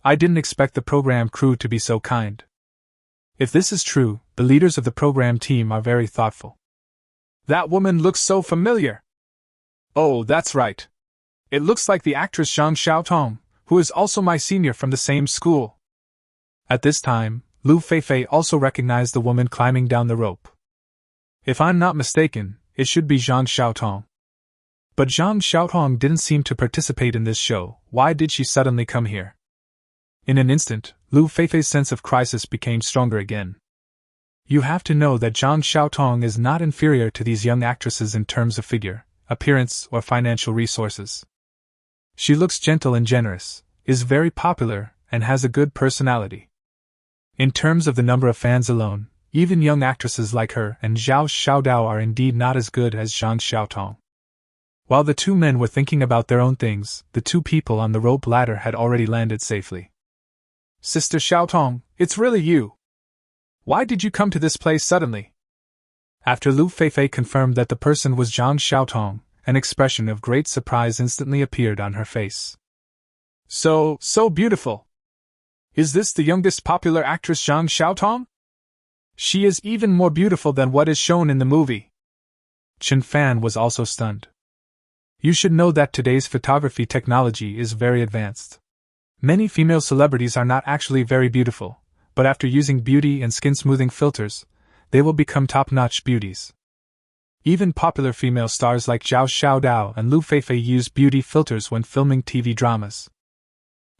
I didn't expect the program crew to be so kind. If this is true, the leaders of the program team are very thoughtful. That woman looks so familiar! Oh, that's right. It looks like the actress Zhang Xiaotong, who is also my senior from the same school. At this time, Lu Feifei also recognized the woman climbing down the rope. If I'm not mistaken, it should be Zhang Xiaotong. But Zhang Xiaotong didn't seem to participate in this show. Why did she suddenly come here? In an instant, Lu Feifei's sense of crisis became stronger again. You have to know that Zhang Xiaotong is not inferior to these young actresses in terms of figure, appearance, or financial resources. She looks gentle and generous, is very popular, and has a good personality. In terms of the number of fans alone, even young actresses like her and Zhao Xiaodao are indeed not as good as Zhang Xiaotong. While the 2 men were thinking about their own things, the 2 people on the rope ladder had already landed safely. Sister Xiaotong, it's really you! Why did you come to this place suddenly? After Lu Feifei confirmed that the person was Zhang Xiaotong, an expression of great surprise instantly appeared on her face. So beautiful! Is this the youngest popular actress Zhang Xiaotong? She is even more beautiful than what is shown in the movie. Chen Fan was also stunned. You should know that today's photography technology is very advanced. Many female celebrities are not actually very beautiful, but after using beauty and skin smoothing filters, they will become top-notch beauties. Even popular female stars like Zhao Xiaodao and Lu Feifei use beauty filters when filming TV dramas.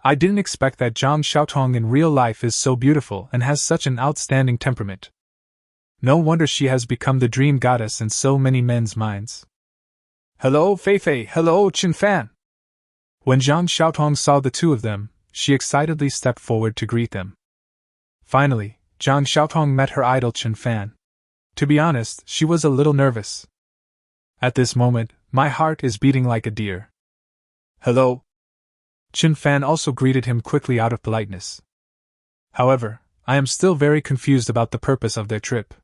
I didn't expect that Zhang Xiaotong in real life is so beautiful and has such an outstanding temperament. No wonder she has become the dream goddess in so many men's minds. Hello, Feifei, hello, Chen Fan! When Zhang Xiaotong saw the 2 of them, she excitedly stepped forward to greet them. Finally, Zhang Xiaotong met her idol Chen Fan. To be honest, she was a little nervous. At this moment, my heart is beating like a deer. Hello. Chen Fan also greeted him quickly out of politeness. However, I am still very confused about the purpose of their trip.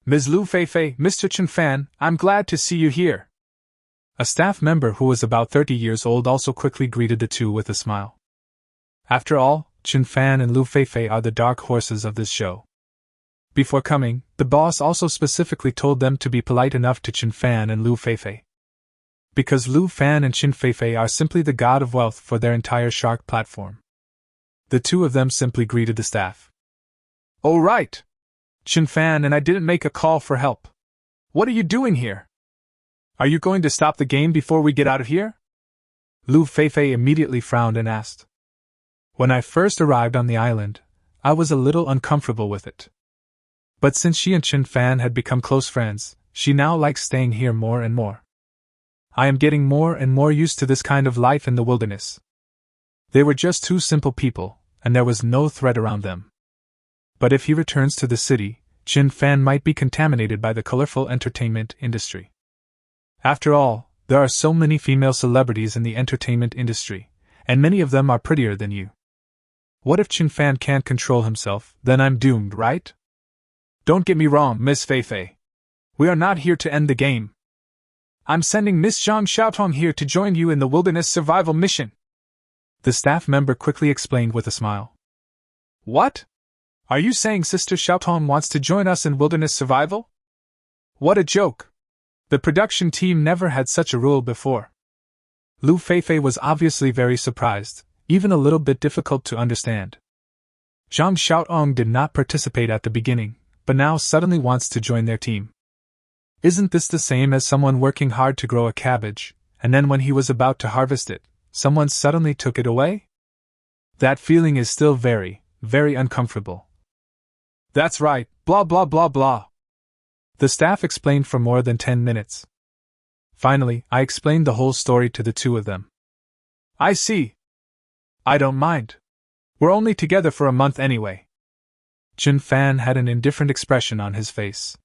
Ms. Lu Feifei, Mr. Chen Fan, I'm glad to see you here. A staff member who was about 30 years old also quickly greeted the 2 with a smile. After all, Chen Fan and Lu Feifei are the dark horses of this show. Before coming, the boss also specifically told them to be polite enough to Chen Fan and Lu Feifei. Because Lu Fan and Chen Feifei are simply the god of wealth for their entire shark platform. The 2 of them simply greeted the staff. Oh right! Chen Fan and I didn't make a call for help. What are you doing here? Are you going to stop the game before we get out of here? Lu Feifei immediately frowned and asked. When I first arrived on the island, I was a little uncomfortable with it. But since she and Chen Fan had become close friends, she now likes staying here more and more. I am getting more and more used to this kind of life in the wilderness. They were just 2 simple people, and there was no threat around them. But if he returns to the city, Chen Fan might be contaminated by the colorful entertainment industry. After all, there are so many female celebrities in the entertainment industry, and many of them are prettier than you. What if Chen Fan can't control himself? Then I'm doomed, right? Don't get me wrong, Miss Feifei. We are not here to end the game. I'm sending Miss Zhang Xiaotong here to join you in the wilderness survival mission. The staff member quickly explained with a smile. What? Are you saying Sister Xiaotong wants to join us in wilderness survival? What a joke! The production team never had such a rule before. Lu Feifei was obviously very surprised, even a little bit difficult to understand. Zhang Xiaotong did not participate at the beginning, but now suddenly wants to join their team. Isn't this the same as someone working hard to grow a cabbage, and then when he was about to harvest it, someone suddenly took it away? That feeling is still very, very uncomfortable. That's right, blah blah blah blah. The staff explained for more than 10 minutes. Finally, I explained the whole story to the 2 of them. I see. I don't mind. We're only together for a month anyway. Chen Fan had an indifferent expression on his face.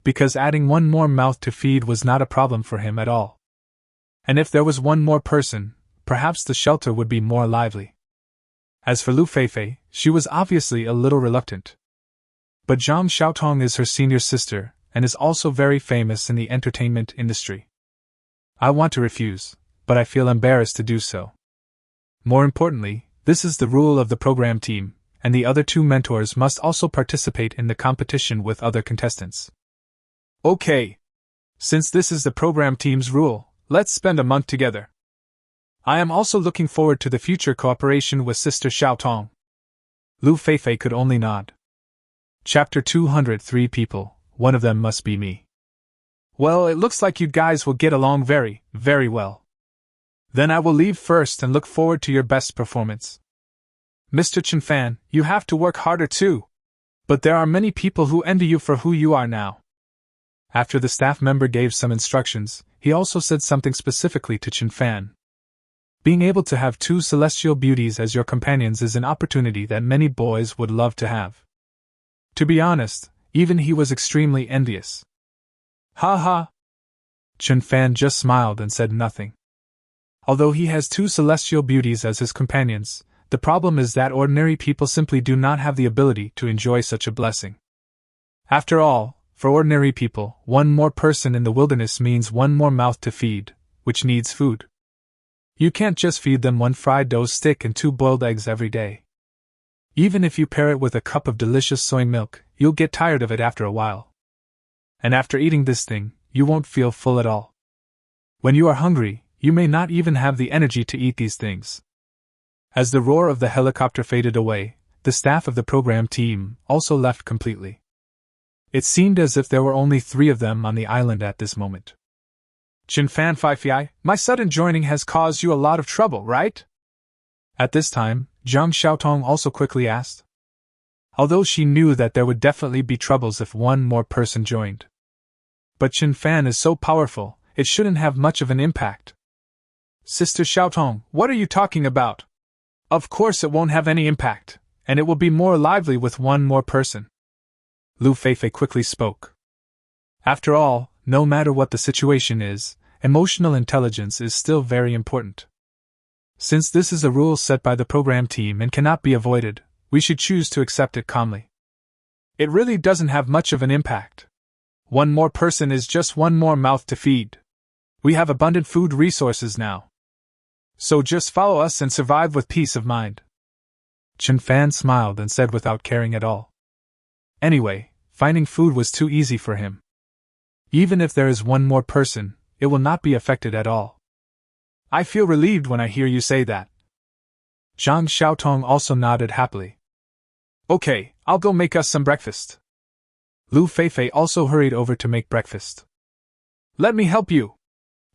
Because adding one more mouth to feed was not a problem for him at all. And if there was one more person, perhaps the shelter would be more lively. As for Lu Feifei, she was obviously a little reluctant. But Zhang Xiaotong is her senior sister, and is also very famous in the entertainment industry. I want to refuse, but I feel embarrassed to do so. More importantly, this is the rule of the program team, and the other two mentors must also participate in the competition with other contestants. Okay. Since this is the program team's rule, let's spend a month together. I am also looking forward to the future cooperation with Sister Xiaotong. Lu Feifei could only nod. Chapter 203 People, one of them must be me. Well, it looks like you guys will get along very, very well. Then I will leave first and look forward to your best performance. Mr. Chen Fan, you have to work harder too. But there are many people who envy you for who you are now. After the staff member gave some instructions, he also said something specifically to Chen Fan. Being able to have two celestial beauties as your companions is an opportunity that many boys would love to have. To be honest, even he was extremely envious. Ha ha! Chen Fan just smiled and said nothing. Although he has two celestial beauties as his companions, the problem is that ordinary people simply do not have the ability to enjoy such a blessing. After all, for ordinary people, one more person in the wilderness means one more mouth to feed, which needs food. You can't just feed them one fried dough stick and 2 boiled eggs every day. Even if you pair it with a cup of delicious soy milk, you'll get tired of it after a while. And after eating this thing, you won't feel full at all. When you are hungry, you may not even have the energy to eat these things. As the roar of the helicopter faded away, the staff of the program team also left completely. It seemed as if there were only 3 of them on the island at this moment. Chen Fan Feifei, my sudden joining has caused you a lot of trouble, right? At this time, Zhang Xiaotong also quickly asked. Although she knew that there would definitely be troubles if one more person joined. But Chen Fan is so powerful, it shouldn't have much of an impact. Sister Xiaotong, what are you talking about? Of course it won't have any impact, and it will be more lively with one more person. Lu Feifei quickly spoke. After all, no matter what the situation is, emotional intelligence is still very important. Since this is a rule set by the program team and cannot be avoided, we should choose to accept it calmly. It really doesn't have much of an impact. One more person is just one more mouth to feed. We have abundant food resources now. So just follow us and survive with peace of mind. Chen Fan smiled and said without caring at all. Anyway, finding food was too easy for him. Even if there is one more person, it will not be affected at all. I feel relieved when I hear you say that. Zhang Xiaotong also nodded happily. Okay, I'll go make us some breakfast. Lu Feifei also hurried over to make breakfast. Let me help you.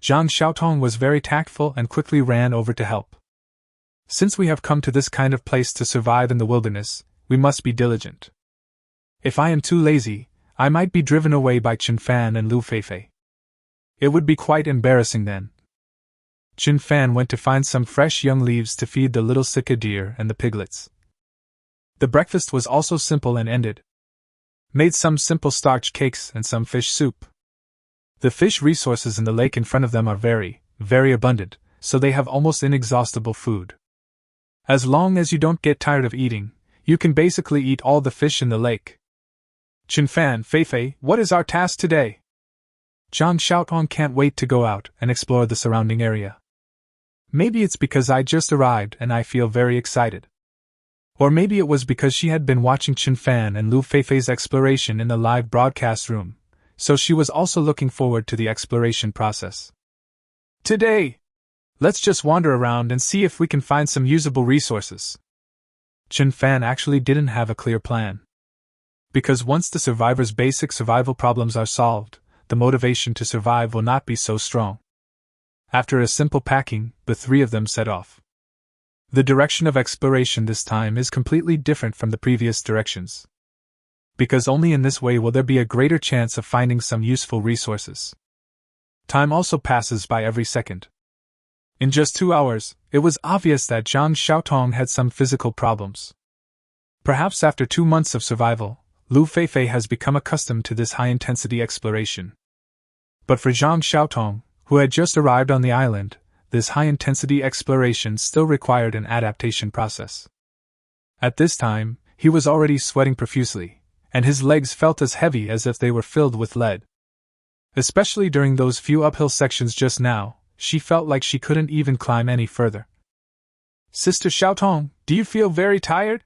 Zhang Xiaotong was very tactful and quickly ran over to help. Since we have come to this kind of place to survive in the wilderness, we must be diligent. If I am too lazy, I might be driven away by Chen Fan and Lu Feifei. It would be quite embarrassing then. Chen Fan went to find some fresh young leaves to feed the little Sika deer and the piglets. The breakfast was also simple and ended. Made some simple starch cakes and some fish soup. The fish resources in the lake in front of them are very, very abundant, so they have almost inexhaustible food. As long as you don't get tired of eating, you can basically eat all the fish in the lake. Chen Fan Feifei, what is our task today? Zhang Xiaotong can't wait to go out and explore the surrounding area. Maybe it's because I just arrived and I feel very excited. Or maybe it was because she had been watching Chen Fan and Lu Feifei's exploration in the live broadcast room, so she was also looking forward to the exploration process. Today, let's just wander around and see if we can find some usable resources. Chen Fan actually didn't have a clear plan. Because once the survivor's basic survival problems are solved, the motivation to survive will not be so strong. After a simple packing, the 3 of them set off. The direction of exploration this time is completely different from the previous directions. Because only in this way will there be a greater chance of finding some useful resources. Time also passes by every second. In just 2 hours, it was obvious that Zhang Xiaotong had some physical problems. Perhaps after 2 months of survival, Lu Feifei has become accustomed to this high-intensity exploration. But for Zhang Xiaotong, who had just arrived on the island, this high-intensity exploration still required an adaptation process. At this time, he was already sweating profusely, and his legs felt as heavy as if they were filled with lead. Especially during those few uphill sections just now, she felt like she couldn't even climb any further. Sister Xiaotong, do you feel very tired?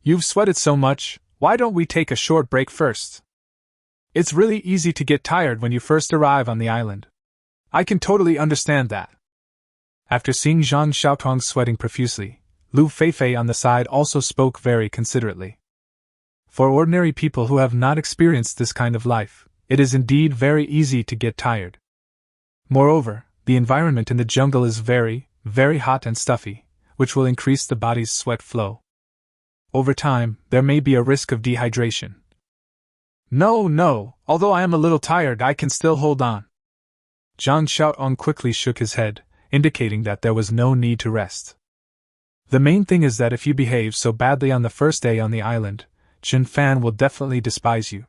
You've sweated so much, why don't we take a short break first? It's really easy to get tired when you first arrive on the island. I can totally understand that. After seeing Zhang Xiaotong sweating profusely, Lu Feifei on the side also spoke very considerately. For ordinary people who have not experienced this kind of life, it is indeed very easy to get tired. Moreover, the environment in the jungle is very, very hot and stuffy, which will increase the body's sweat flow. Over time, there may be a risk of dehydration. No, although I am a little tired, I can still hold on. Zhang Xiaotong quickly shook his head, indicating that there was no need to rest. The main thing is that if you behave so badly on the first day on the island, Chen Fan will definitely despise you.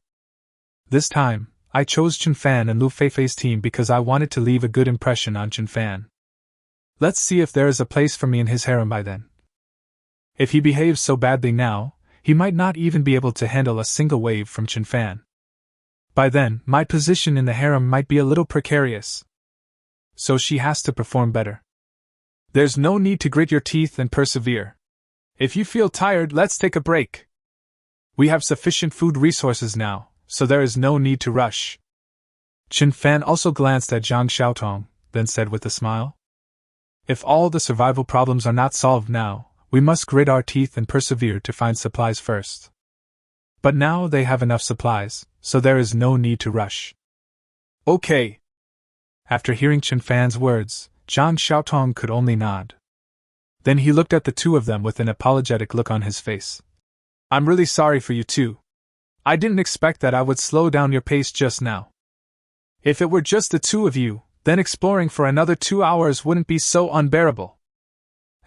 This time, I chose Chen Fan and Lu Feifei's team because I wanted to leave a good impression on Chen Fan. Let's see if there is a place for me in his harem by then. If he behaves so badly now, he might not even be able to handle a single wave from Chen Fan. By then, my position in the harem might be a little precarious. So she has to perform better. There's no need to grit your teeth and persevere. If you feel tired, let's take a break. We have sufficient food resources now, so there is no need to rush. Chen Fan also glanced at Zhang Xiaotong, then said with a smile, if all the survival problems are not solved now, we must grit our teeth and persevere to find supplies first. But now they have enough supplies, so there is no need to rush. Okay. After hearing Chen Fan's words, Zhang Xiaotong could only nod. Then he looked at the two of them with an apologetic look on his face. I'm really sorry for you too. I didn't expect that I would slow down your pace just now. If it were just the two of you, then exploring for another 2 hours wouldn't be so unbearable.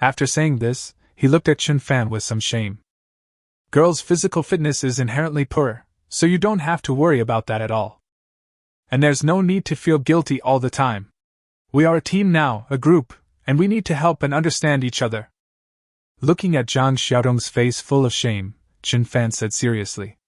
After saying this, he looked at Chen Fan with some shame. Girls' physical fitness is inherently poor, so you don't have to worry about that at all. And there's no need to feel guilty all the time. We are a team now, a group, and we need to help and understand each other. Looking at Zhang Xiaotong's face full of shame, Chen Fan said seriously.